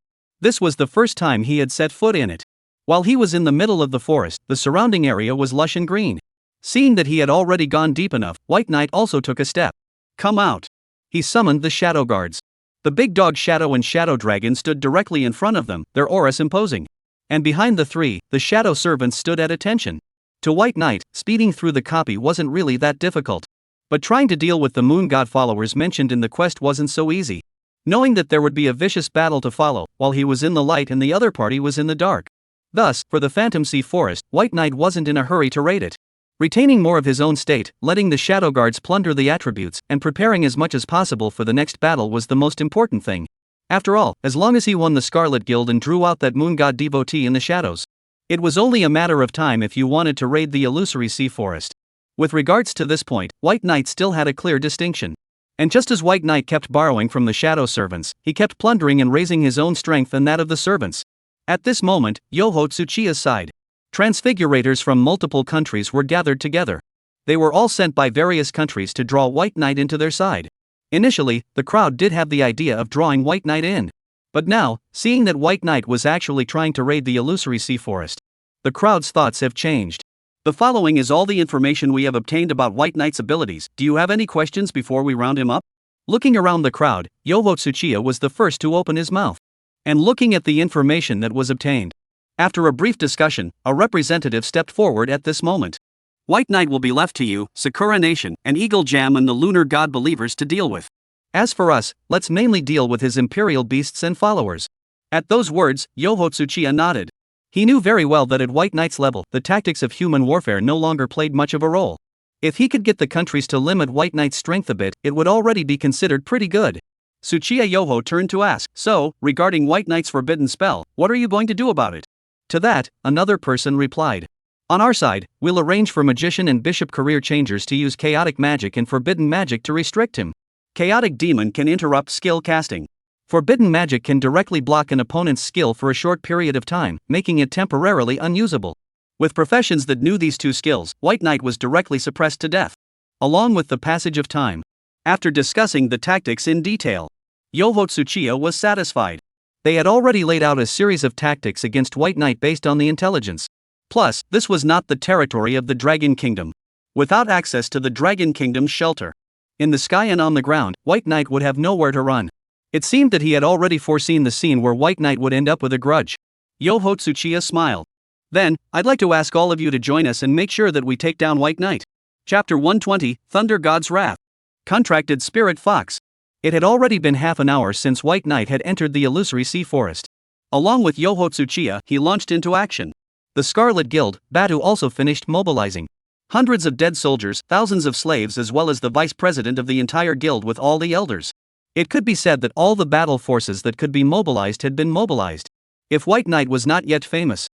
This was the first time he had set foot in it. While he was in the middle of the forest, the surrounding area was lush and green. Seeing that he had already gone deep enough, White Knight also took a step. Come out. He summoned the Shadow Guards. The big dog Shadow and Shadow Dragon stood directly in front of them, their auras imposing. And behind the three, the Shadow Servants stood at attention. To White Knight, speeding through the copy wasn't really that difficult. But trying to deal with the Moon God followers mentioned in the quest wasn't so easy. Knowing that there would be a vicious battle to follow, while he was in the light and the other party was in the dark. Thus, for the Phantom Sea Forest, White Knight wasn't in a hurry to raid it. Retaining more of his own state, letting the Shadow Guards plunder the attributes, and preparing as much as possible for the next battle was the most important thing. After all, as long as he won the Scarlet Guild and drew out that Moon God devotee in the shadows, it was only a matter of time if you wanted to raid the illusory sea forest. With regards to this point, White Knight still had a clear distinction. And just as White Knight kept borrowing from the Shadow Servants, he kept plundering and raising his own strength and that of the servants. At this moment, Yoho Tsuchiya's side. Transfigurators from multiple countries were gathered together. They were all sent by various countries to draw White Knight into their side. Initially, the crowd did have the idea of drawing White Knight in. But now, seeing that White Knight was actually trying to raid the illusory sea forest, the crowd's thoughts have changed. The following is all the information we have obtained about White Knight's abilities. Do you have any questions before we round him up? Looking around the crowd, Yoho Tsuchiya was the first to open his mouth. And looking at the information that was obtained, After a brief discussion, a representative stepped forward at this moment. White Knight will be left to you, Sakura Nation, and Eagle Jam and the Lunar God believers to deal with. As for us, let's mainly deal with his imperial beasts and followers. At those words, Yoho Tsuchiya nodded. He knew very well that at White Knight's level, the tactics of human warfare no longer played much of a role. If he could get the countries to limit White Knight's strength a bit, it would already be considered pretty good. Tsuchiya Yoho turned to ask, so, regarding White Knight's forbidden spell, what are you going to do about it? To that, another person replied. On our side, we'll arrange for magician and bishop career changers to use chaotic magic and forbidden magic to restrict him. Chaotic demon can interrupt skill casting. Forbidden magic can directly block an opponent's skill for a short period of time, making it temporarily unusable. With professions that knew these two skills, White Knight was directly suppressed to death. Along with the passage of time. After discussing the tactics in detail, Yoho Tsuchiya was satisfied. They had already laid out a series of tactics against White Knight based on the intelligence. Plus, this was not the territory of the Dragon Kingdom. Without access to the Dragon Kingdom's shelter, in the sky and on the ground, White Knight would have nowhere to run. It seemed that he had already foreseen the scene where White Knight would end up with a grudge. Yoho Tsuchiya smiled. Then, I'd like to ask all of you to join us and make sure that we take down White Knight. Chapter 120, Thunder God's Wrath. Contracted Spirit Fox. It had already been half an hour since White Knight had entered the illusory sea forest. Along with Yoho Tsuchiya, he launched into action. The Scarlet Guild, Batu, also finished mobilizing. Hundreds of dead soldiers, thousands of slaves, as well as the vice president of the entire guild with all the elders. It could be said that all the battle forces that could be mobilized had been mobilized. If White Knight was not yet famous,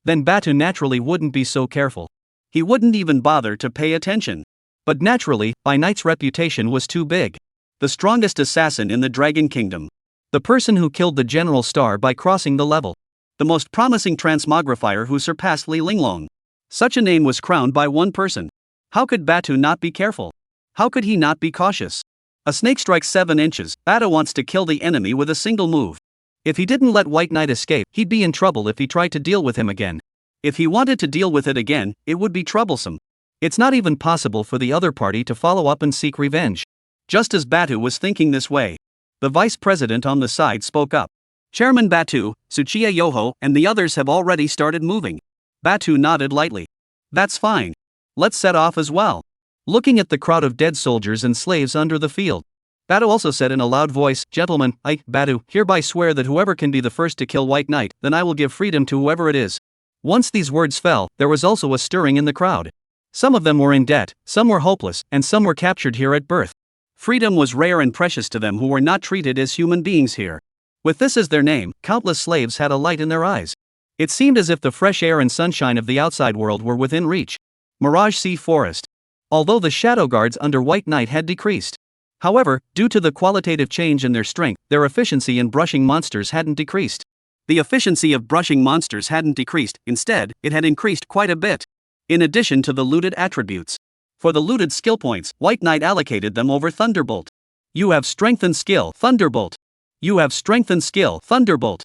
then Batu naturally wouldn't be so careful. He wouldn't even bother to pay attention. But naturally, White Knight's reputation was too big. The strongest assassin in the Dragon Kingdom. The person who killed the General Star by crossing the level. The most promising transmogrifier who surpassed Li Linglong. Such a name was crowned by one person. How could Batu not be careful? How could he not be cautious? A snake strikes 7 inches, Batu wants to kill the enemy with a single move. If he didn't let White Knight escape, he'd be in trouble if he tried to deal with him again. If he wanted to deal with it again, it would be troublesome. It's not even possible for the other party to follow up and seek revenge. Just as Batu was thinking this way, the vice president on the side spoke up. Chairman Batu, Tsuchiya Yoho, and the others have already started moving. Batu nodded lightly. That's fine. Let's set off as well. Looking at the crowd of dead soldiers and slaves under the field, Batu also said in a loud voice, Gentlemen, I, Batu, hereby swear that whoever can be the first to kill White Knight, then I will give freedom to whoever it is. Once these words fell, there was also a stirring in the crowd. Some of them were in debt, some were hopeless, and some were captured here at birth. Freedom was rare and precious to them who were not treated as human beings here. With this as their name, countless slaves had a light in their eyes. It seemed as if the fresh air and sunshine of the outside world were within reach. Mirage Sea Forest. Although the shadow guards under White Knight had decreased. However, due to the qualitative change in their strength, their efficiency in brushing monsters hadn't decreased. The efficiency of brushing monsters hadn't decreased, instead, it had increased quite a bit. In addition to the looted attributes. For the looted skill points, White Knight allocated them over Thunderbolt. You have strengthened skill, Thunderbolt. You have strengthened skill, Thunderbolt.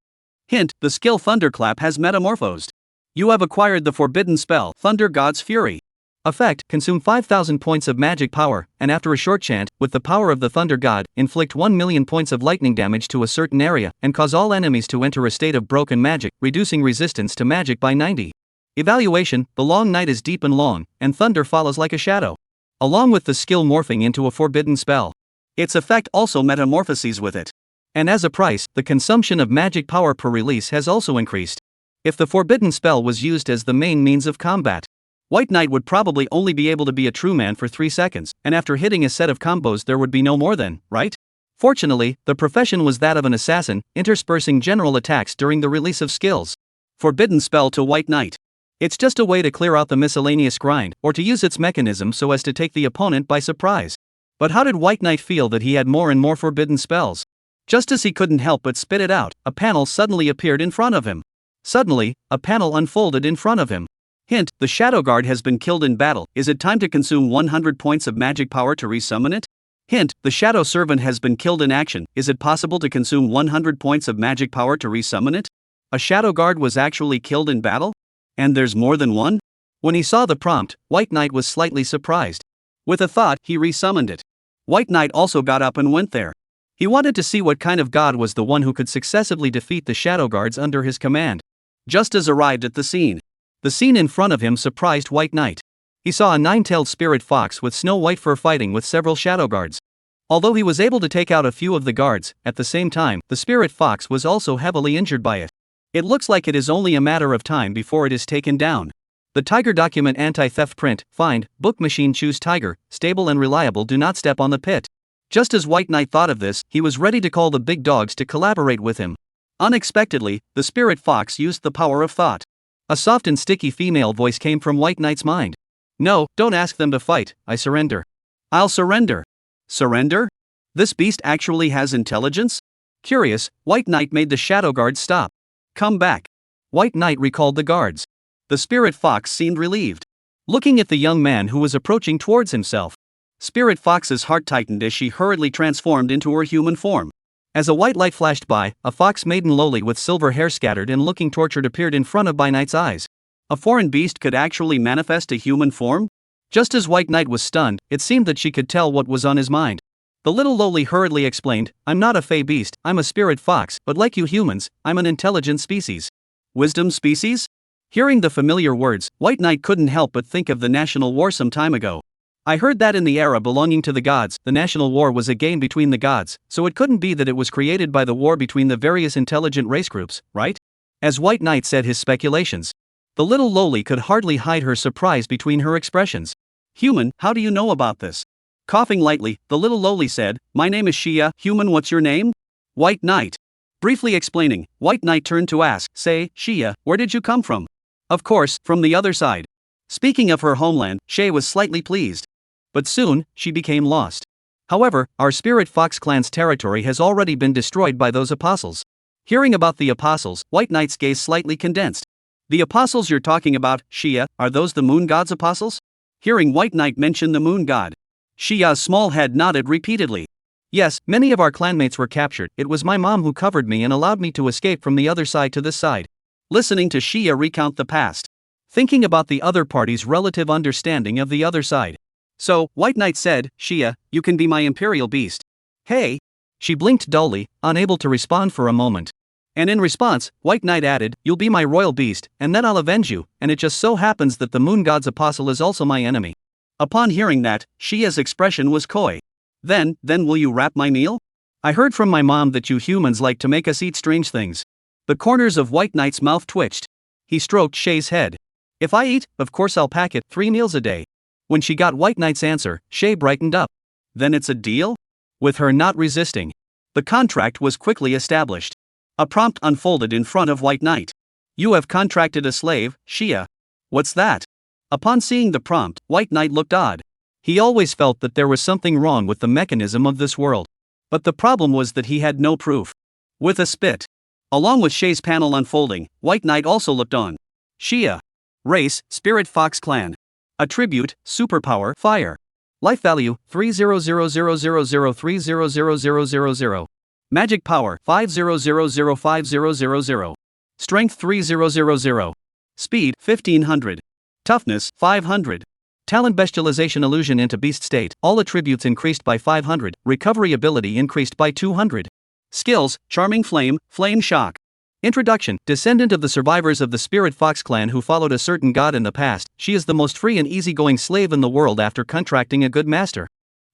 Hint, the skill Thunderclap has metamorphosed. You have acquired the forbidden spell, Thunder God's Fury. Effect, consume 5,000 points of magic power, and after a short chant, with the power of the Thunder God, inflict 1 million points of lightning damage to a certain area, and cause all enemies to enter a state of broken magic, reducing resistance to magic by 90. Evaluation, the long night is deep and long, and thunder follows like a shadow. Along with the skill morphing into a forbidden spell. Its effect also metamorphoses with it. And as a price, the consumption of magic power per release has also increased. If the forbidden spell was used as the main means of combat, White Knight would probably only be able to be a true man for 3 seconds, and after hitting a set of combos there would be no more than, right? Fortunately, the profession was that of an assassin, interspersing general attacks during the release of skills. Forbidden spell to White Knight. It's just a way to clear out the miscellaneous grind, or to use its mechanism so as to take the opponent by surprise. But how did White Knight feel that he had more and more forbidden spells? Just as he couldn't help but spit it out, a panel suddenly appeared in front of him. Suddenly, a panel unfolded in front of him. Hint, the Shadow Guard has been killed in battle. Is it time to consume 100 points of magic power to resummon it? Hint, the Shadow Servant has been killed in action. Is it possible to consume 100 points of magic power to resummon it? A Shadow Guard was actually killed in battle? And there's more than one? When he saw the prompt, White Knight was slightly surprised. With a thought, he resummoned it. White Knight also got up and went there. He wanted to see what kind of god was the one who could successively defeat the Shadow Guards under his command. just as arrived at the scene. The scene in front of him surprised White Knight. He saw a nine-tailed spirit fox with snow white fur fighting with several shadow guards. Although he was able to take out a few of the guards, at the same time, the spirit fox was also heavily injured by it. It looks like it is only a matter of time before it is taken down. The Tiger Document Anti-Theft Print, Find, Book Machine Choose Tiger, Stable and Reliable Do Not Step on the Pit. Just as White Knight thought of this, he was ready to call the big dogs to collaborate with him. Unexpectedly, the spirit fox used the power of thought. A soft and sticky female voice came from White Knight's mind. No, don't ask them to fight, I surrender. I'll surrender. Surrender? This beast actually has intelligence? Curious, White Knight made the shadow guards stop. Come back. White Knight recalled the guards. The spirit fox seemed relieved. Looking at the young man who was approaching towards himself, Spirit Fox's heart tightened as she hurriedly transformed into her human form. As a white light flashed by, a fox maiden lowly with silver hair scattered and looking tortured appeared in front of By Knight's eyes. A foreign beast could actually manifest a human form? Just as White Knight was stunned, it seemed that she could tell what was on his mind. The little lowly hurriedly explained, I'm not a fey beast, I'm a spirit fox, but like you humans, I'm an intelligent species. Wisdom species? Hearing the familiar words, White Knight couldn't help but think of the National War some time ago. I heard that in the era belonging to the gods, the National War was a game between the gods, so it couldn't be that it was created by the war between the various intelligent race groups, right? As White Knight said his speculations. The little lowly could hardly hide her surprise between her expressions. Human, how do you know about this? Coughing lightly, the little lowly said, My name is Shia. Human, what's your name? White Knight. Briefly explaining, White Knight turned to ask, Say, Shia, where did you come from? Of course, from the other side. Speaking of her homeland, Shay was slightly pleased. But soon, she became lost. However, our Spirit Fox clan's territory has already been destroyed by those apostles. Hearing about the apostles, White Knight's gaze slightly condensed. The apostles you're talking about, Shia, are those the moon god's apostles? Hearing White Knight mention the moon god, Shia's small head nodded repeatedly. Yes, many of our clanmates were captured. It was my mom who covered me and allowed me to escape from the other side to this side. Listening to Shia recount the past. Thinking about the other party's relative understanding of the other side. So, White Knight said, Shia, you can be my imperial beast. Hey! She blinked dully, unable to respond for a moment. And in response, White Knight added, You'll be my royal beast, and then I'll avenge you, and it just so happens that the moon god's apostle is also my enemy. Upon hearing that, Shia's expression was coy. Then will you wrap my meal? I heard from my mom that you humans like to make us eat strange things. The corners of White Knight's mouth twitched. He stroked Shay's head. If I eat, of course I'll pack it, 3 meals a day. When she got White Knight's answer, Shay brightened up. Then it's a deal? With her not resisting. The contract was quickly established. A prompt unfolded in front of White Knight. You have contracted a slave, Shia. What's that? Upon seeing the prompt, White Knight looked odd. He always felt that there was something wrong with the mechanism of this world. But the problem was that he had no proof. With a spit. Along with Shay's panel unfolding, White Knight also looked on. Shia. Race, Spirit Fox Clan. Attribute, Superpower, Fire. Life value, 3000003000000. Magic power, 500050000. Strength 3000. Speed, 1500. Toughness, 500. Talent bestialization illusion into beast state, all attributes increased by 500, recovery ability increased by 200. Skills, charming flame, flame shock. Introduction, descendant of the survivors of the Spirit Fox clan who followed a certain god in the past, she is the most free and easygoing slave in the world after contracting a good master.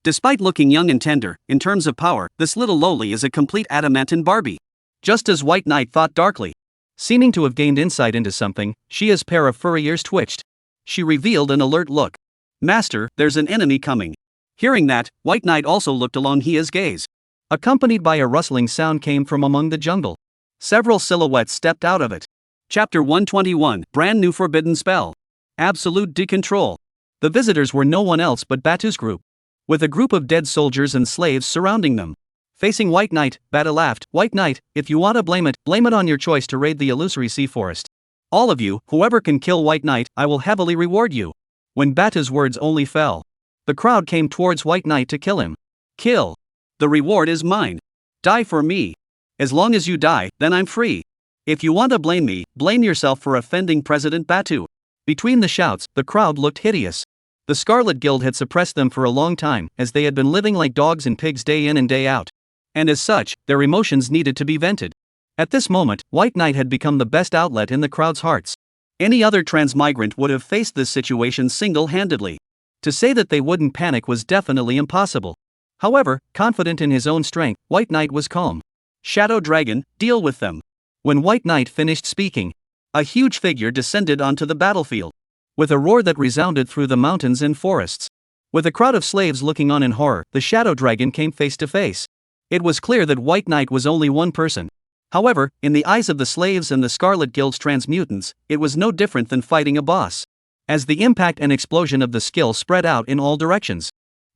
Despite looking young and tender, in terms of power, this little lowly is a complete adamantine Barbie. Just as White Knight thought darkly. Seeming to have gained insight into something, Shia's pair of furry ears twitched. She revealed an alert look. Master, there's an enemy coming. Hearing that, White Knight also looked along Hia's gaze. Accompanied by a rustling sound came from among the jungle. Several silhouettes stepped out of it. Chapter 121, Brand New Forbidden Spell. Absolute Decontrol. The visitors were no one else but Batu's group. With a group of dead soldiers and slaves surrounding them. Facing White Knight, Batu laughed, White Knight, if you want to blame it on your choice to raid the illusory sea forest. All of you, whoever can kill White Knight, I will heavily reward you. When Batu's words only fell. The crowd came towards White Knight to kill him. Kill. The reward is mine. Die for me. As long as you die, then I'm free. If you want to blame me, blame yourself for offending President Batu. Between the shouts, the crowd looked hideous. The Scarlet Guild had suppressed them for a long time, as they had been living like dogs and pigs day in and day out. And as such, their emotions needed to be vented. At this moment, White Knight had become the best outlet in the crowd's hearts. Any other transmigrant would have faced this situation single-handedly. To say that they wouldn't panic was definitely impossible. However, confident in his own strength, White Knight was calm. Shadow Dragon, deal with them. When White Knight finished speaking, a huge figure descended onto the battlefield. With a roar that resounded through the mountains and forests. With a crowd of slaves looking on in horror, the Shadow Dragon came face to face. It was clear that White Knight was only one person. However, in the eyes of the slaves and the Scarlet Guild's transmutants, it was no different than fighting a boss. As the impact and explosion of the skill spread out in all directions.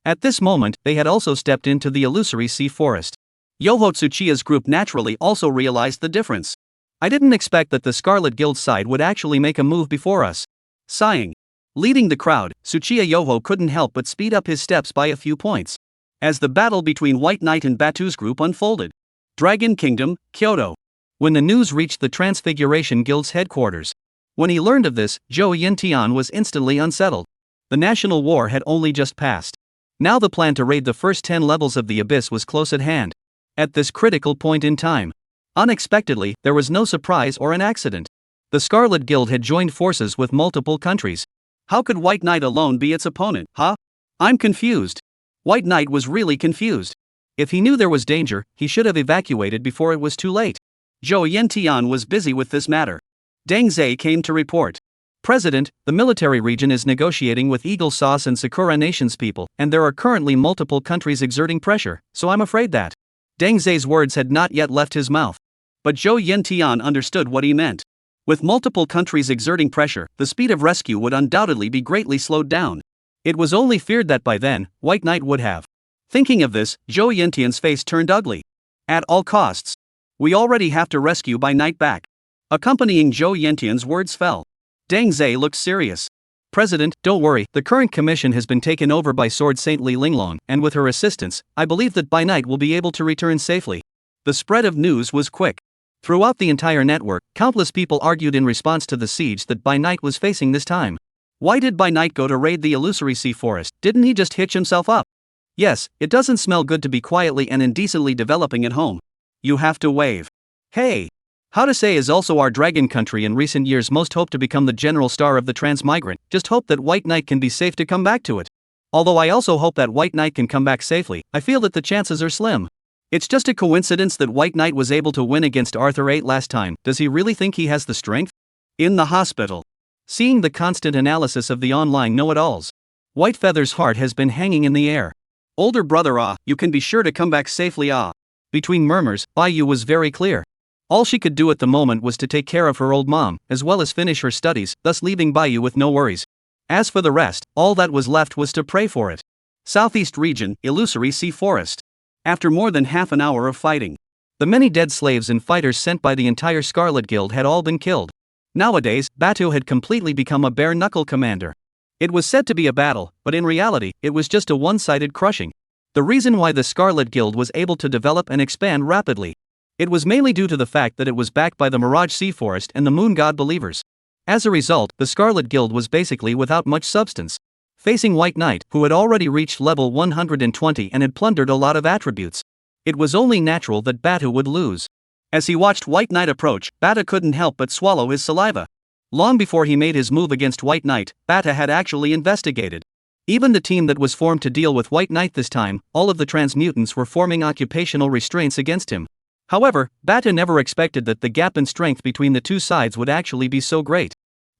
At this moment, they had also stepped into the illusory sea forest. Yoho Tsuchiya's group naturally also realized the difference. I didn't expect that the Scarlet Guild side would actually make a move before us. Sighing. Leading the crowd, Tsuchiya Yoho couldn't help but speed up his steps by a few points. As the battle between White Knight and Batu's group unfolded. Dragon Kingdom, Kyoto. When the news reached the Transfiguration Guild's headquarters. When he learned of this, Zhou Yintian was instantly unsettled. The national war had only just passed. Now the plan to raid the first 10 levels of the Abyss was close at hand. At this critical point in time. Unexpectedly, there was no surprise or an accident. The Scarlet Guild had joined forces with multiple countries. How could White Knight alone be its opponent, huh? I'm confused. White Knight was really confused. If he knew there was danger, he should have evacuated before it was too late. Zhou Yintian was busy with this matter. Deng Zai came to report. President, the military region is negotiating with Eagle Sauce and Sakura Nation's people, and there are currently multiple countries exerting pressure, so I'm afraid that. Deng Zai's words had not yet left his mouth. But Zhou Yintian understood what he meant. With multiple countries exerting pressure, the speed of rescue would undoubtedly be greatly slowed down. It was only feared that by then, White Knight would have. Thinking of this, Zhou Yintian's face turned ugly. At all costs. We already have to rescue by night back. Accompanying Zhou Yintian's words fell. Deng Zai looked serious. President, don't worry, the current commission has been taken over by Sword Saint Li Linglong, and with her assistance, I believe that by night we'll be able to return safely. The spread of news was quick. Throughout the entire network, countless people argued in response to the siege that By Night was facing this time. Why did By Night go to raid the illusory sea forest? Didn't he just hitch himself up? Yes, it doesn't smell good to be quietly and indecently developing at home. You have to wave. Hey! How to say is also our dragon country in recent years most hope to become the general star of the transmigrant, just hope that White Knight can be safe to come back to it. Although I also hope that White Knight can come back safely, I feel that the chances are slim. It's just a coincidence that White Knight was able to win against Arthur 8 last time. Does he really think he has the strength? In the hospital. Seeing the constant analysis of the online know-it-alls. White Feather's heart has been hanging in the air. Older brother you can be sure to come back safely Between murmurs, Baiyu was very clear. All she could do at the moment was to take care of her old mom, as well as finish her studies, thus leaving Baiyu with no worries. As for the rest, all that was left was to pray for it. Southeast region, illusory sea forest. After more than half an hour of fighting, the many dead slaves and fighters sent by the entire Scarlet Guild had all been killed. Nowadays, Batu had completely become a bare-knuckle commander. It was said to be a battle, but in reality, it was just a one-sided crushing. The reason why the Scarlet Guild was able to develop and expand rapidly. It was mainly due to the fact that it was backed by the Mirage Sea Forest and the Moon God believers. As a result, the Scarlet Guild was basically without much substance. Facing White Knight, who had already reached level 120 and had plundered a lot of attributes. It was only natural that Batu would lose. As he watched White Knight approach, Batu couldn't help but swallow his saliva. Long before he made his move against White Knight, Batu had actually investigated. Even the team that was formed to deal with White Knight this time, all of the transmutants were forming occupational restraints against him. However, Batu never expected that the gap in strength between the two sides would actually be so great.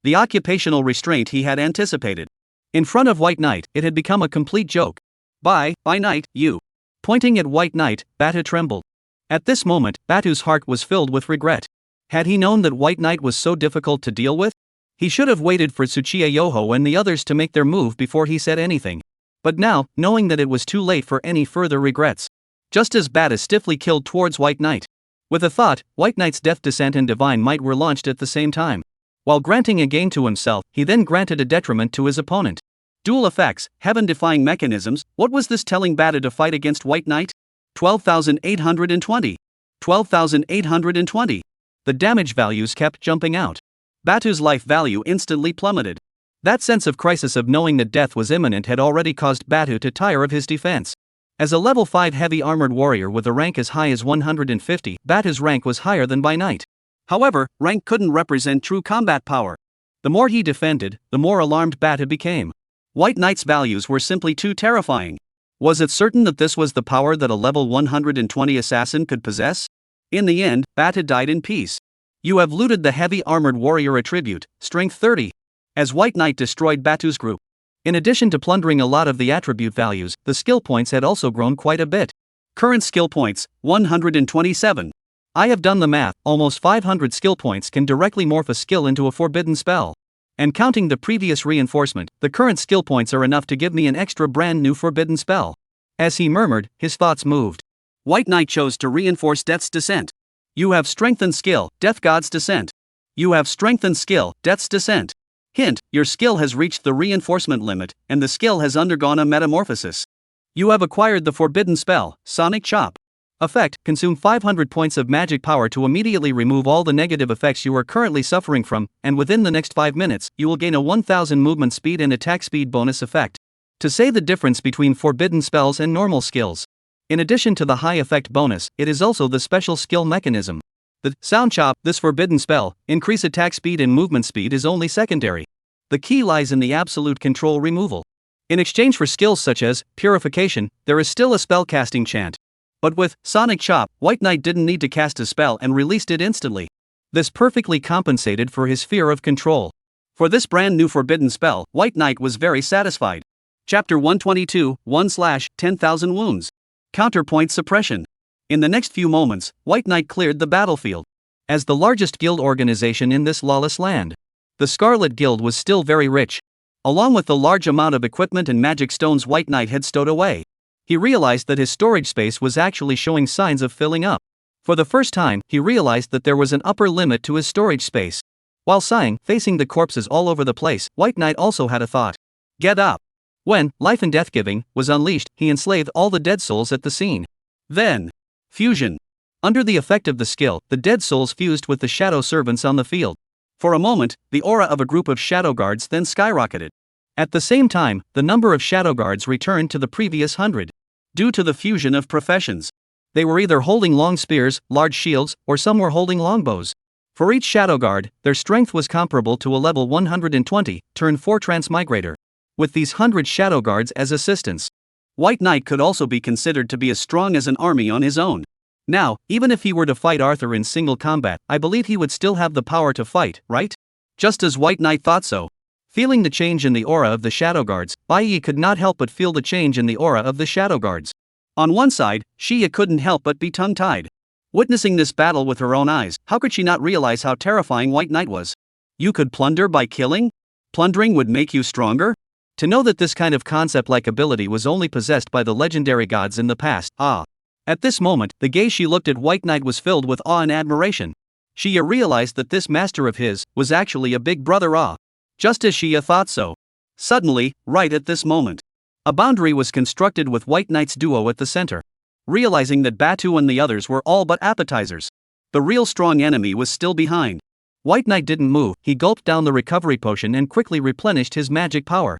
The occupational restraint he had anticipated. In front of White Knight, it had become a complete joke. By Night, you. Pointing at White Knight, Batu trembled. At this moment, Batu's heart was filled with regret. Had he known that White Knight was so difficult to deal with? He should have waited for Tsuchiya Yoho and the others to make their move before he said anything. But now, knowing that it was too late for any further regrets. Just as Batu stiffly killed towards White Knight. With a thought, White Knight's Death Descent and Divine Might were launched at the same time. While granting a gain to himself, he then granted a detriment to his opponent. Dual effects, heaven-defying mechanisms. What was this telling Batu to fight against White Knight? 12,820. 12,820. The damage values kept jumping out. Batu's life value instantly plummeted. That sense of crisis of knowing that death was imminent had already caused Batu to tire of his defense. As a level 5 heavy armored warrior with a rank as high as 150, Batu's rank was higher than by night. However, rank couldn't represent true combat power. The more he defended, the more alarmed Batu became. White Knight's values were simply too terrifying. Was it certain that this was the power that a level 120 assassin could possess? In the end, Batu died in peace. You have looted the heavy armored warrior attribute, strength 30. As White Knight destroyed Batu's group. In addition to plundering a lot of the attribute values, the skill points had also grown quite a bit. Current skill points, 127. I have done the math, almost 500 skill points can directly morph a skill into a forbidden spell. And counting the previous reinforcement, the current skill points are enough to give me an extra brand new forbidden spell. As he murmured, his thoughts moved. White Knight chose to reinforce Death's Descent. You have strengthened skill, Death God's Descent. You have strengthened skill, Death's Descent. Hint, your skill has reached the reinforcement limit, and the skill has undergone a metamorphosis. You have acquired the forbidden spell, Sonic Chop. Effect, consume 500 points of magic power to immediately remove all the negative effects you are currently suffering from, and within the next 5 minutes, you will gain a 1000 movement speed and attack speed bonus effect. To say the difference between forbidden spells and normal skills. In addition to the high effect bonus, it is also the special skill mechanism. The Sound Chop, this forbidden spell, increase attack speed and movement speed is only secondary. The key lies in the absolute control removal. In exchange for skills such as Purification, there is still a spellcasting chant. But with Sonic Chop, White Knight didn't need to cast a spell and released it instantly. This perfectly compensated for his fear of control. For this brand new forbidden spell, White Knight was very satisfied. Chapter 122, 1/10,000 wounds. Counterpoint suppression. In the next few moments, White Knight cleared the battlefield. As the largest guild organization in this lawless land, the Scarlet Guild was still very rich. Along with the large amount of equipment and magic stones White Knight had stowed away, he realized that his storage space was actually showing signs of filling up. For the first time, he realized that there was an upper limit to his storage space. While sighing, facing the corpses all over the place, White Knight also had a thought. Get up! When Life and Death Giving was unleashed, he enslaved all the dead souls at the scene. Then, fusion. Under the effect of the skill, the dead souls fused with the shadow servants on the field. For a moment, the aura of a group of shadow guards then skyrocketed. At the same time, the number of shadow guards returned to the previous 100. Due to the fusion of professions. They were either holding long spears, large shields, or some were holding longbows. For each shadow guard, their strength was comparable to a level 120, turn 4 transmigrator. With these 100 shadow guards as assistants, White Knight could also be considered to be as strong as an army on his own. Now, even if he were to fight Arthur in single combat, I believe he would still have the power to fight, right? Just as White Knight thought so. Feeling the change in the aura of the shadow guards, Bai could not help but feel the change in the aura of the shadow guards. On one side, Xia couldn't help but be tongue-tied. Witnessing this battle with her own eyes, how could she not realize how terrifying White Knight was? You could plunder by killing? Plundering would make you stronger? To know that this kind of concept-like ability was only possessed by the legendary gods in the past, At this moment, the gaze she looked at White Knight was filled with awe and admiration. Xia realized that this master of his was actually a big brother just as Xia thought so. Suddenly, right at this moment, a boundary was constructed with White Knight's duo at the center. Realizing that Batu and the others were all but appetizers, the real strong enemy was still behind. White Knight didn't move, he gulped down the recovery potion and quickly replenished his magic power.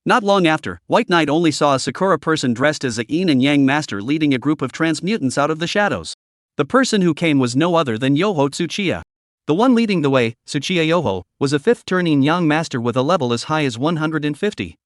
Not long after, White Knight only saw a Sakura person dressed as a yin and yang master leading a group of transmutants out of the shadows. The person who came was no other than Yoho Tsuchiya. The one leading the way, Tsuchiya Yoho, was a 5th turn yin yang master with a level as high as 150.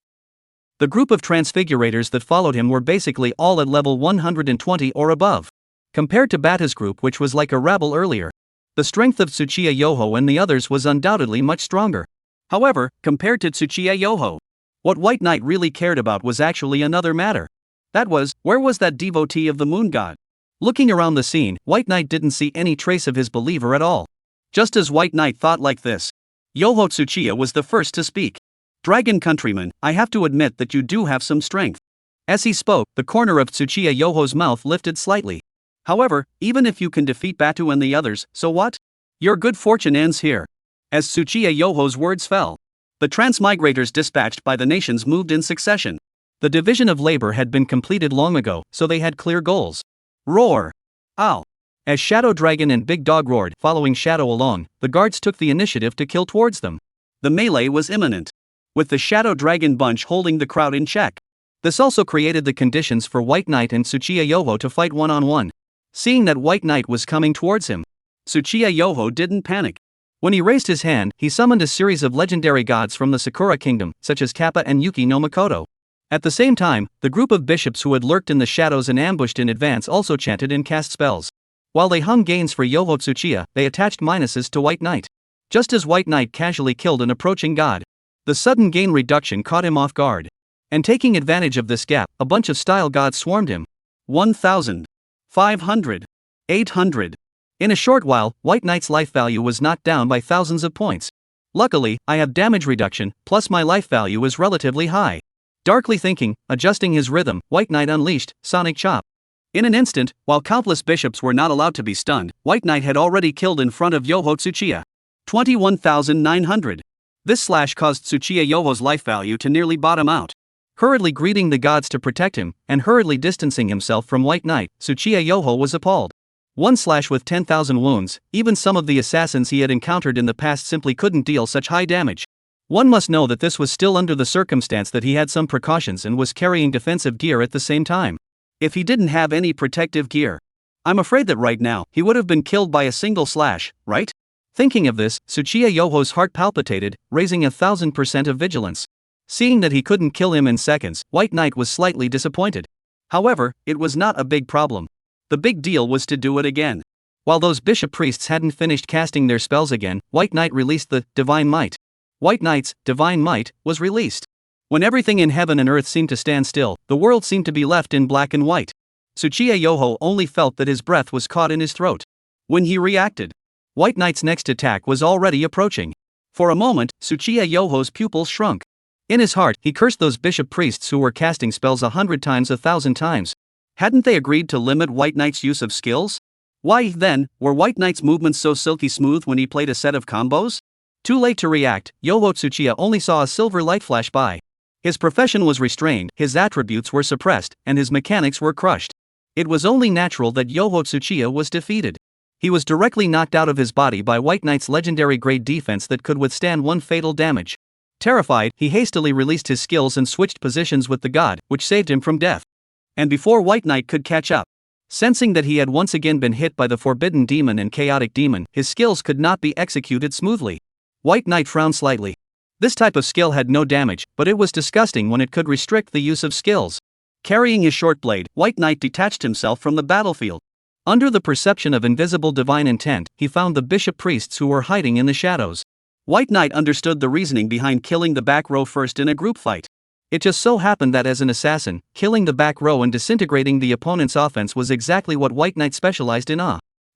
The group of transfigurators that followed him were basically all at level 120 or above. Compared to Bata's group, which was like a rabble earlier, the strength of Tsuchiya Yoho and the others was undoubtedly much stronger. However, compared to Tsuchiya Yoho, what White Knight really cared about was actually another matter. That was, where was that devotee of the moon god? Looking around the scene, White Knight didn't see any trace of his believer at all. Just as White Knight thought like this, Yoho Tsuchiya was the first to speak. Dragon countryman, I have to admit that you do have some strength. As he spoke, the corner of Tsuchiya Yoho's mouth lifted slightly. However, even if you can defeat Batu and the others, so what? Your good fortune ends here. As Tsuchiya Yoho's words fell, the transmigrators dispatched by the nations moved in succession. The division of labor had been completed long ago, so they had clear goals. Roar! Ow! As Shadow Dragon and Big Dog roared, following Shadow along, the guards took the initiative to kill towards them. The melee was imminent, with the Shadow Dragon bunch holding the crowd in check. This also created the conditions for White Knight and Tsuchiya Yoho to fight one-on-one. Seeing that White Knight was coming towards him, Tsuchiya Yoho didn't panic. When he raised his hand, he summoned a series of legendary gods from the Sakura Kingdom, such as Kappa and Yuki no Makoto. At the same time, the group of bishops who had lurked in the shadows and ambushed in advance also chanted and cast spells. While they hung gains for Yoho Tsuchiya, they attached minuses to White Knight. Just as White Knight casually killed an approaching god, the sudden gain reduction caught him off guard. And taking advantage of this gap, a bunch of style gods swarmed him. 1,000. 500. 800. In a short while, White Knight's life value was knocked down by thousands of points. Luckily, I have damage reduction, plus my life value is relatively high. Darkly thinking, adjusting his rhythm, White Knight unleashed Sonic Chop. In an instant, while countless bishops were not allowed to be stunned, White Knight had already killed in front of Yoho Tsuchiya. 21,900. This slash caused Tsuchiya Yoho's life value to nearly bottom out. Hurriedly greeting the gods to protect him, and hurriedly distancing himself from White Knight, Tsuchiya Yoho was appalled. One slash with 10,000 wounds, even some of the assassins he had encountered in the past simply couldn't deal such high damage. One must know that this was still under the circumstance that he had some precautions and was carrying defensive gear at the same time. If he didn't have any protective gear, I'm afraid that right now, he would have been killed by a single slash, right? Thinking of this, Tsuchiya Yoho's heart palpitated, raising 1,000% of vigilance. Seeing that he couldn't kill him in seconds, White Knight was slightly disappointed. However, it was not a big problem. The big deal was to do it again. While those bishop priests hadn't finished casting their spells again, White Knight released the Divine Might. White Knight's Divine Might was released. When everything in heaven and earth seemed to stand still, the world seemed to be left in black and white. Tsuchiya Yoho only felt that his breath was caught in his throat. When he reacted, White Knight's next attack was already approaching. For a moment, Tsuchiya Yoho's pupils shrunk. In his heart, he cursed those bishop priests who were casting spells 100 times 1,000 times. Hadn't they agreed to limit White Knight's use of skills? Why, then, were White Knight's movements so silky smooth when he played a set of combos? Too late to react, Yoho Tsuchiya only saw a silver light flash by. His profession was restrained, his attributes were suppressed, and his mechanics were crushed. It was only natural that Yoho Tsuchiya was defeated. He was directly knocked out of his body by White Knight's legendary grade defense that could withstand one fatal damage. Terrified, he hastily released his skills and switched positions with the god, which saved him from death. And before White Knight could catch up, sensing that he had once again been hit by the Forbidden Demon and Chaotic Demon, his skills could not be executed smoothly. White Knight frowned slightly. This type of skill had no damage, but it was disgusting when it could restrict the use of skills. Carrying his short blade, White Knight detached himself from the battlefield. Under the perception of invisible divine intent, he found the bishop priests who were hiding in the shadows. White Knight understood the reasoning behind killing the back row first in a group fight. It just so happened that as an assassin, killing the back row and disintegrating the opponent's offense was exactly what White Knight specialized in.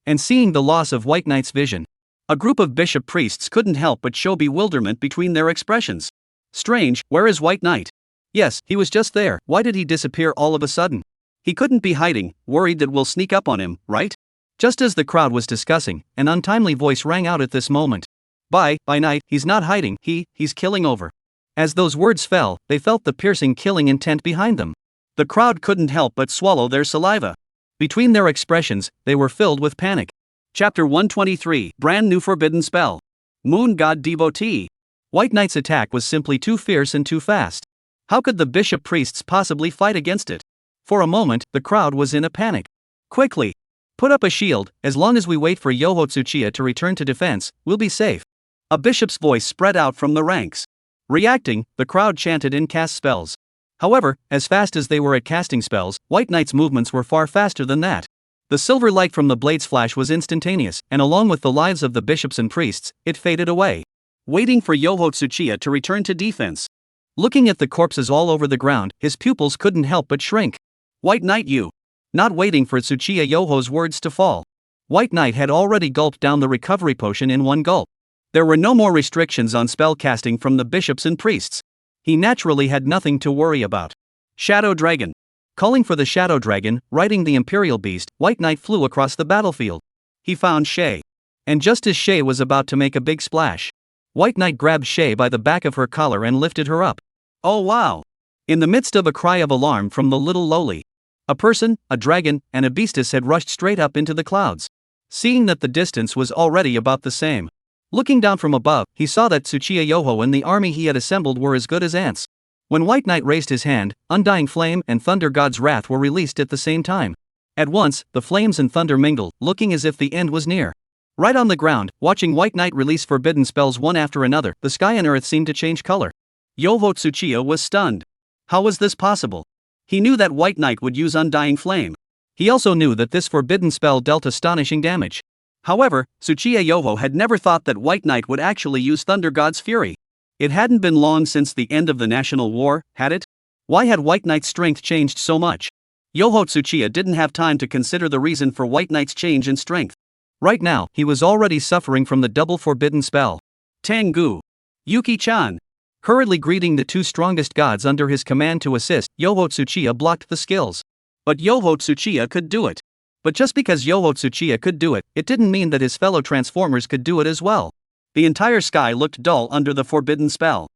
And seeing the loss of White Knight's vision, a group of bishop priests couldn't help but show bewilderment between their expressions. Strange, where is White Knight? Yes, he was just there. Why did he disappear all of a sudden? He couldn't be hiding, worried that we'll sneak up on him, right? Just as the crowd was discussing, an untimely voice rang out at this moment. By night, he's not hiding, he's killing over. As those words fell, they felt the piercing killing intent behind them. The crowd couldn't help but swallow their saliva. Between their expressions, they were filled with panic. Chapter 123, Brand New Forbidden Spell. Moon God Devotee. White Knight's attack was simply too fierce and too fast. How could the bishop priests possibly fight against it? For a moment, the crowd was in a panic. Quickly! Put up a shield, as long as we wait for Yoho Tsuchiya to return to defense, we'll be safe. A bishop's voice spread out from the ranks. Reacting, the crowd chanted and cast spells. However, as fast as they were at casting spells, White Knight's movements were far faster than that. The silver light from the blade's flash was instantaneous, and along with the lives of the bishops and priests, it faded away. Waiting for Yoho Tsuchiya to return to defense. Looking at the corpses all over the ground, his pupils couldn't help but shrink. White Knight, you! Not waiting for Tsuchiya Yoho's words to fall, White Knight had already gulped down the recovery potion in one gulp. There were no more restrictions on spell casting from the bishops and priests. He naturally had nothing to worry about. Shadow Dragon. Calling for the Shadow Dragon, riding the Imperial Beast, White Knight flew across the battlefield. He found Shay. And just as Shay was about to make a big splash, White Knight grabbed Shay by the back of her collar and lifted her up. Oh wow! In the midst of a cry of alarm from the little lowly, a person, a dragon, and a beastess had rushed straight up into the clouds. Seeing that the distance was already about the same, looking down from above, he saw that Tsuchiya Yoho and the army he had assembled were as good as ants. When White Knight raised his hand, Undying Flame and Thunder God's Wrath were released at the same time. At once, the flames and thunder mingled, looking as if the end was near. Right on the ground, watching White Knight release forbidden spells one after another, the sky and earth seemed to change color. Yoho Tsuchiya was stunned. How was this possible? He knew that White Knight would use Undying Flame. He also knew that this forbidden spell dealt astonishing damage. However, Tsuchiya Yoho had never thought that White Knight would actually use Thunder God's Fury. It hadn't been long since the end of the National War, had it? Why had White Knight's strength changed so much? Yoho Tsuchiya didn't have time to consider the reason for White Knight's change in strength. Right now, he was already suffering from the double forbidden spell. Tengu. Yuki-chan. Hurriedly greeting the two strongest gods under his command to assist, Yoho Tsuchiya blocked the skills. But Yoho Tsuchiya could do it. But just because Yoho Tsuchiya could do it, it didn't mean that his fellow Transformers could do it as well. The entire sky looked dull under the forbidden spell.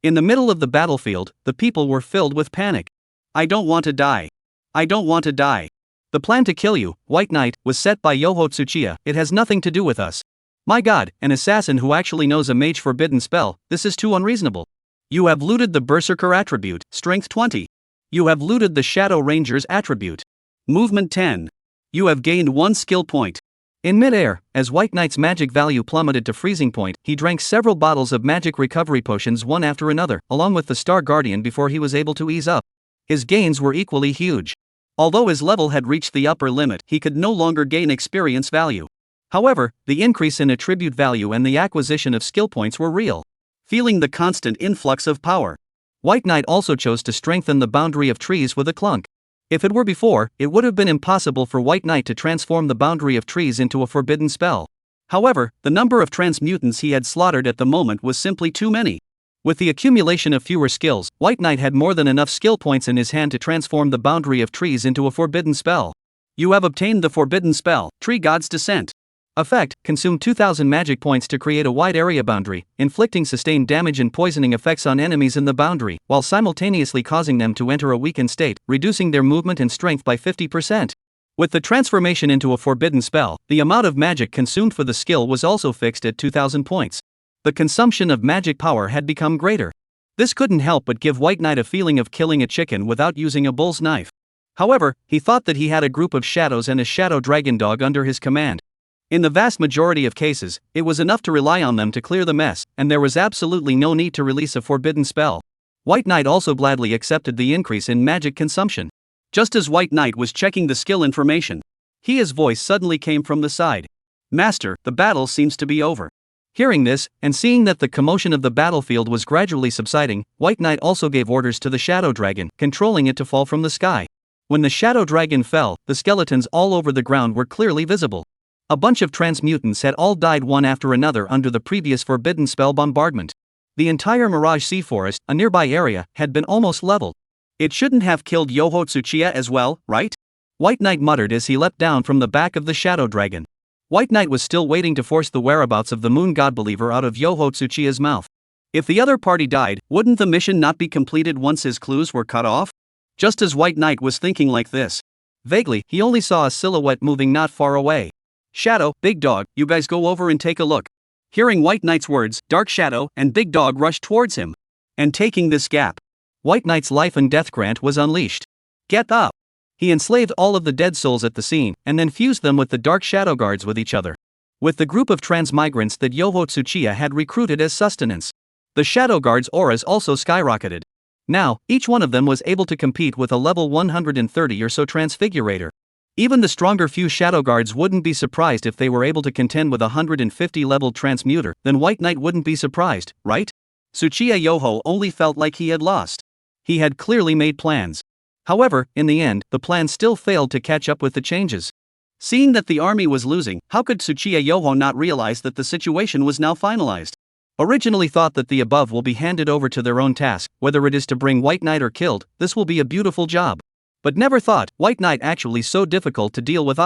In the middle of the battlefield, the people were filled with panic. I don't want to die. I don't want to die. The plan to kill you, White Knight, was set by Yoho Tsuchiya. It has nothing to do with us. My god, an assassin who actually knows a mage forbidden spell, this is too unreasonable. You have looted the Berserker attribute, strength 20. You have looted the Shadow Ranger's attribute. Movement 10. You have gained 1 skill point. In mid-air, as White Knight's magic value plummeted to freezing point, he drank several bottles of magic recovery potions one after another, along with the Star Guardian before he was able to ease up. His gains were equally huge. Although his level had reached the upper limit, he could no longer gain experience value. However, the increase in attribute value and the acquisition of skill points were real. Feeling the constant influx of power, White Knight also chose to strengthen the boundary of trees with a clunk. If it were before, it would have been impossible for White Knight to transform the boundary of trees into a forbidden spell. However, the number of transmutants he had slaughtered at the moment was simply too many. With the accumulation of fewer skills, White Knight had more than enough skill points in his hand to transform the boundary of trees into a forbidden spell. You have obtained the forbidden spell, Tree God's Descent. Effect: consume 2000 magic points to create a wide area boundary, inflicting sustained damage and poisoning effects on enemies in the boundary, while simultaneously causing them to enter a weakened state, reducing their movement and strength by 50%. With the transformation into a forbidden spell, the amount of magic consumed for the skill was also fixed at 2000 points. The consumption of magic power had become greater. This couldn't help but give White Knight a feeling of killing a chicken without using a bull's knife. However, he thought that he had a group of shadows and a shadow dragon dog under his command. In the vast majority of cases, it was enough to rely on them to clear the mess, and there was absolutely no need to release a forbidden spell. White Knight also gladly accepted the increase in magic consumption. Just as White Knight was checking the skill information, his voice suddenly came from the side. Master, the battle seems to be over. Hearing this, and seeing that the commotion of the battlefield was gradually subsiding, White Knight also gave orders to the Shadow Dragon, controlling it to fall from the sky. When the Shadow Dragon fell, the skeletons all over the ground were clearly visible. A bunch of transmutants had all died one after another under the previous forbidden spell bombardment. The entire Mirage Sea Forest, a nearby area, had been almost leveled. It shouldn't have killed Yoho Tsuchiya as well, right? White Knight muttered as he leapt down from the back of the Shadow Dragon. White Knight was still waiting to force the whereabouts of the Moon God Believer out of Yoho Tsuchiya's mouth. If the other party died, wouldn't the mission not be completed once his clues were cut off? Just as White Knight was thinking like this, vaguely, he only saw a silhouette moving not far away. Shadow, Big Dog, you guys go over and take a look. Hearing White Knight's words, Dark Shadow and Big Dog rushed towards him. And taking this gap, White Knight's life and death grant was unleashed. Get up! He enslaved all of the dead souls at the scene, and then fused them with the Dark Shadow Guards with each other. With the group of transmigrants that Yoho Tsuchiya had recruited as sustenance, the Shadow Guards' auras also skyrocketed. Now, each one of them was able to compete with a level 130 or so Transfigurator. Even the stronger few Shadow Guards wouldn't be surprised if they were able to contend with a 150-level Transmuter, then White Knight wouldn't be surprised, right? Tsuchiya Yoho only felt like he had lost. He had clearly made plans. However, in the end, the plan still failed to catch up with the changes. Seeing that the army was losing, how could Tsuchiya Yoho not realize that the situation was now finalized? Originally thought that the above will be handed over to their own task, whether it is to bring White Knight or killed, this will be a beautiful job. But never thought White Knight actually so difficult to deal with.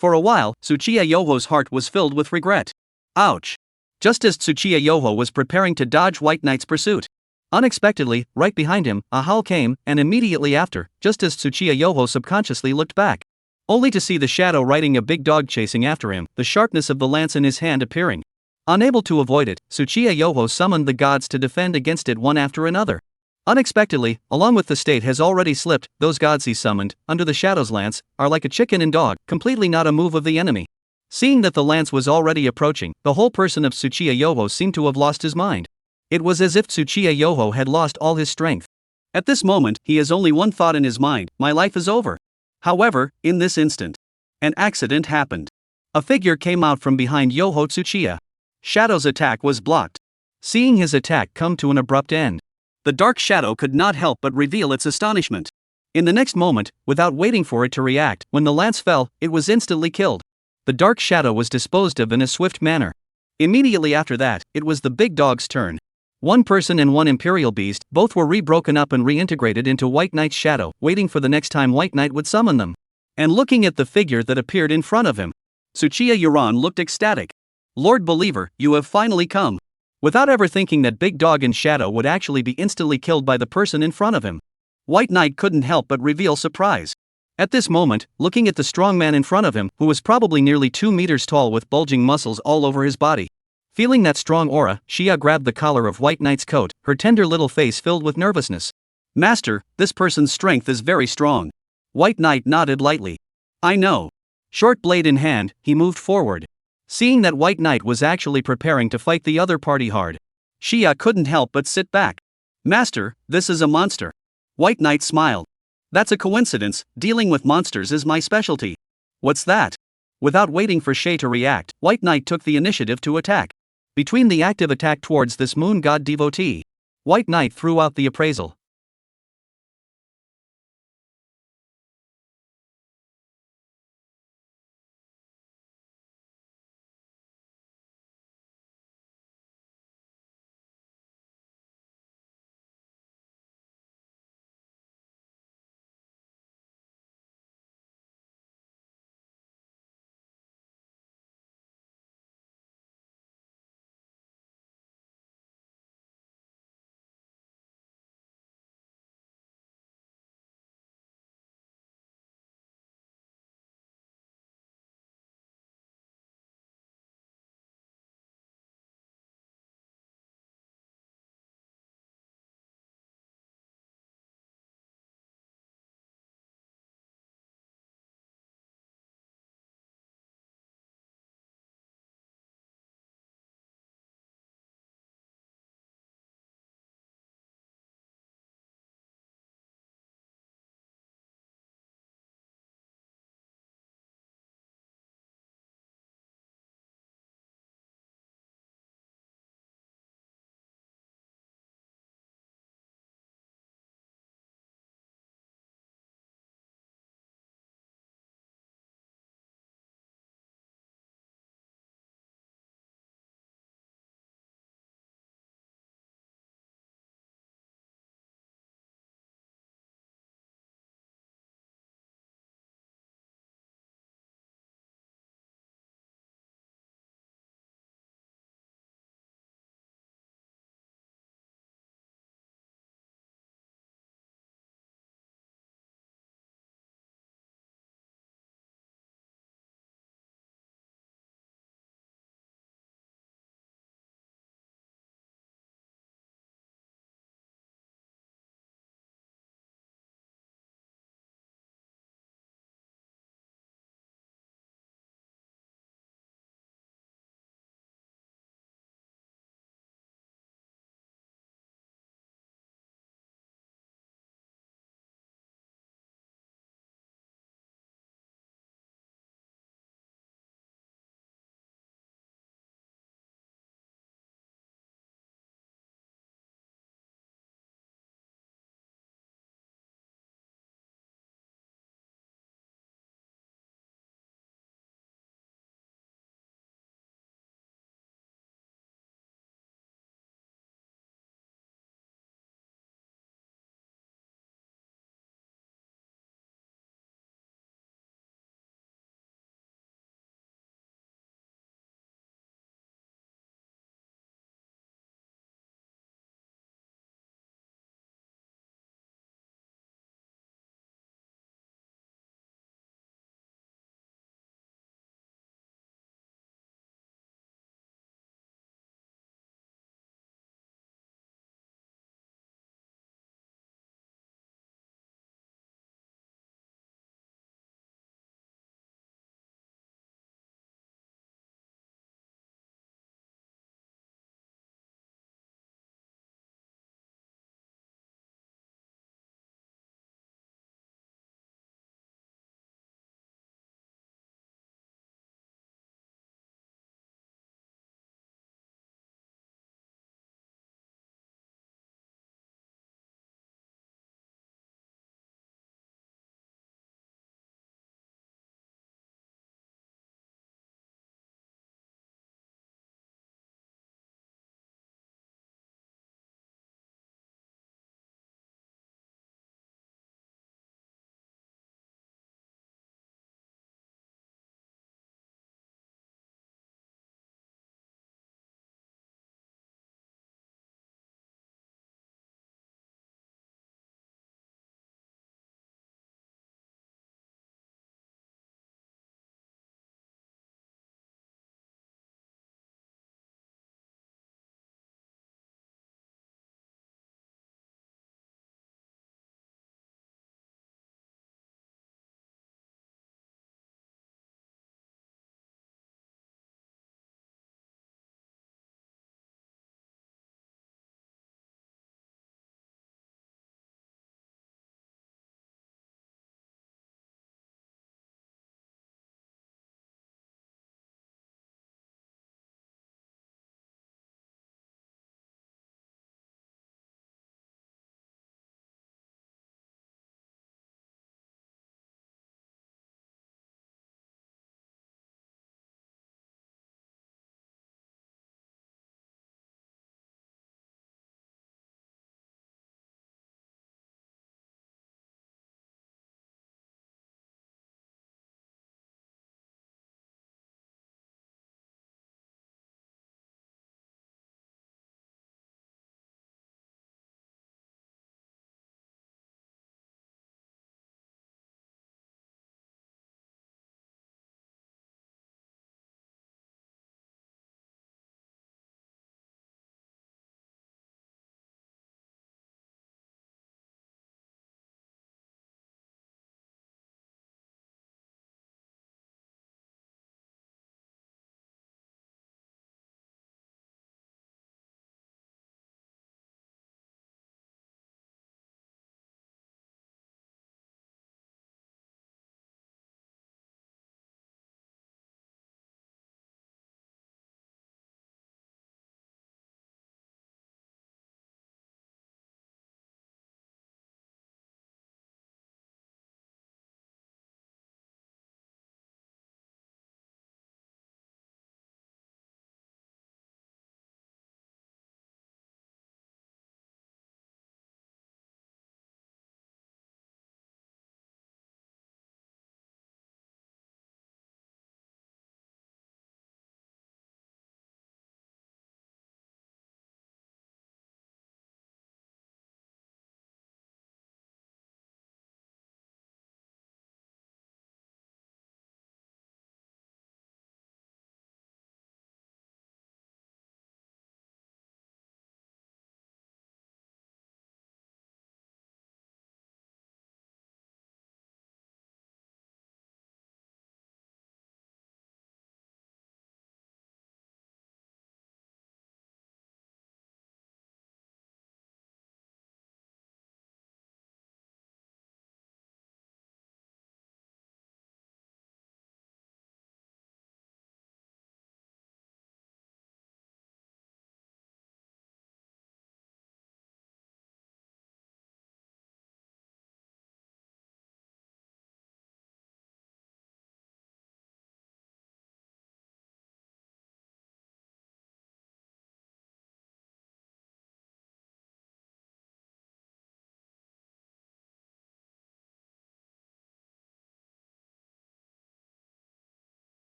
For a while, Tsuchiya Yoho's heart was filled with regret. Ouch! Just as Tsuchiya Yoho was preparing to dodge White Knight's pursuit, unexpectedly, right behind him, a howl came, and immediately after, just as Tsuchiya Yoho subconsciously looked back, only to see the shadow riding a big dog chasing after him, the sharpness of the lance in his hand appearing. Unable to avoid it, Tsuchiya Yoho summoned the gods to defend against it one after another. Unexpectedly, along with the state has already slipped, those gods he summoned, under the shadow's lance, are like a chicken and dog, completely not a move of the enemy. Seeing that the lance was already approaching, the whole person of Tsuchiya Yoho seemed to have lost his mind. It was as if Tsuchiya Yoho had lost all his strength. At this moment, he has only one thought in his mind: my life is over. However, in this instant, an accident happened. A figure came out from behind Yoho Tsuchiya. Shadow's attack was blocked. Seeing his attack come to an abrupt end, the dark shadow could not help but reveal its astonishment. In the next moment, without waiting for it to react, when the lance fell, it was instantly killed. The dark shadow was disposed of in a swift manner. Immediately after that, it was the big dog's turn. One person and one imperial beast, both were re-broken up and reintegrated into White Knight's shadow, waiting for the next time White Knight would summon them. And looking at the figure that appeared in front of him, Tsuchiya Yuran looked ecstatic. Lord Believer, you have finally come. Without ever thinking that big dog in shadow would actually be instantly killed by the person in front of him, White Knight couldn't help but reveal surprise. At this moment, looking at the strong man in front of him, who was probably nearly 2 meters tall with bulging muscles all over his body. Feeling that strong aura, Shia grabbed the collar of White Knight's coat, her tender little face filled with nervousness. Master, this person's strength is very strong. White Knight nodded lightly. I know. Short blade in hand, he moved forward. Seeing that White Knight was actually preparing to fight the other party hard, Shia couldn't help but sit back. Master, this is a monster. White Knight smiled. That's a coincidence, dealing with monsters is my specialty. What's that? Without waiting for Shay to react, White Knight took the initiative to attack. Between the active attack towards this moon god devotee, White Knight threw out the appraisal.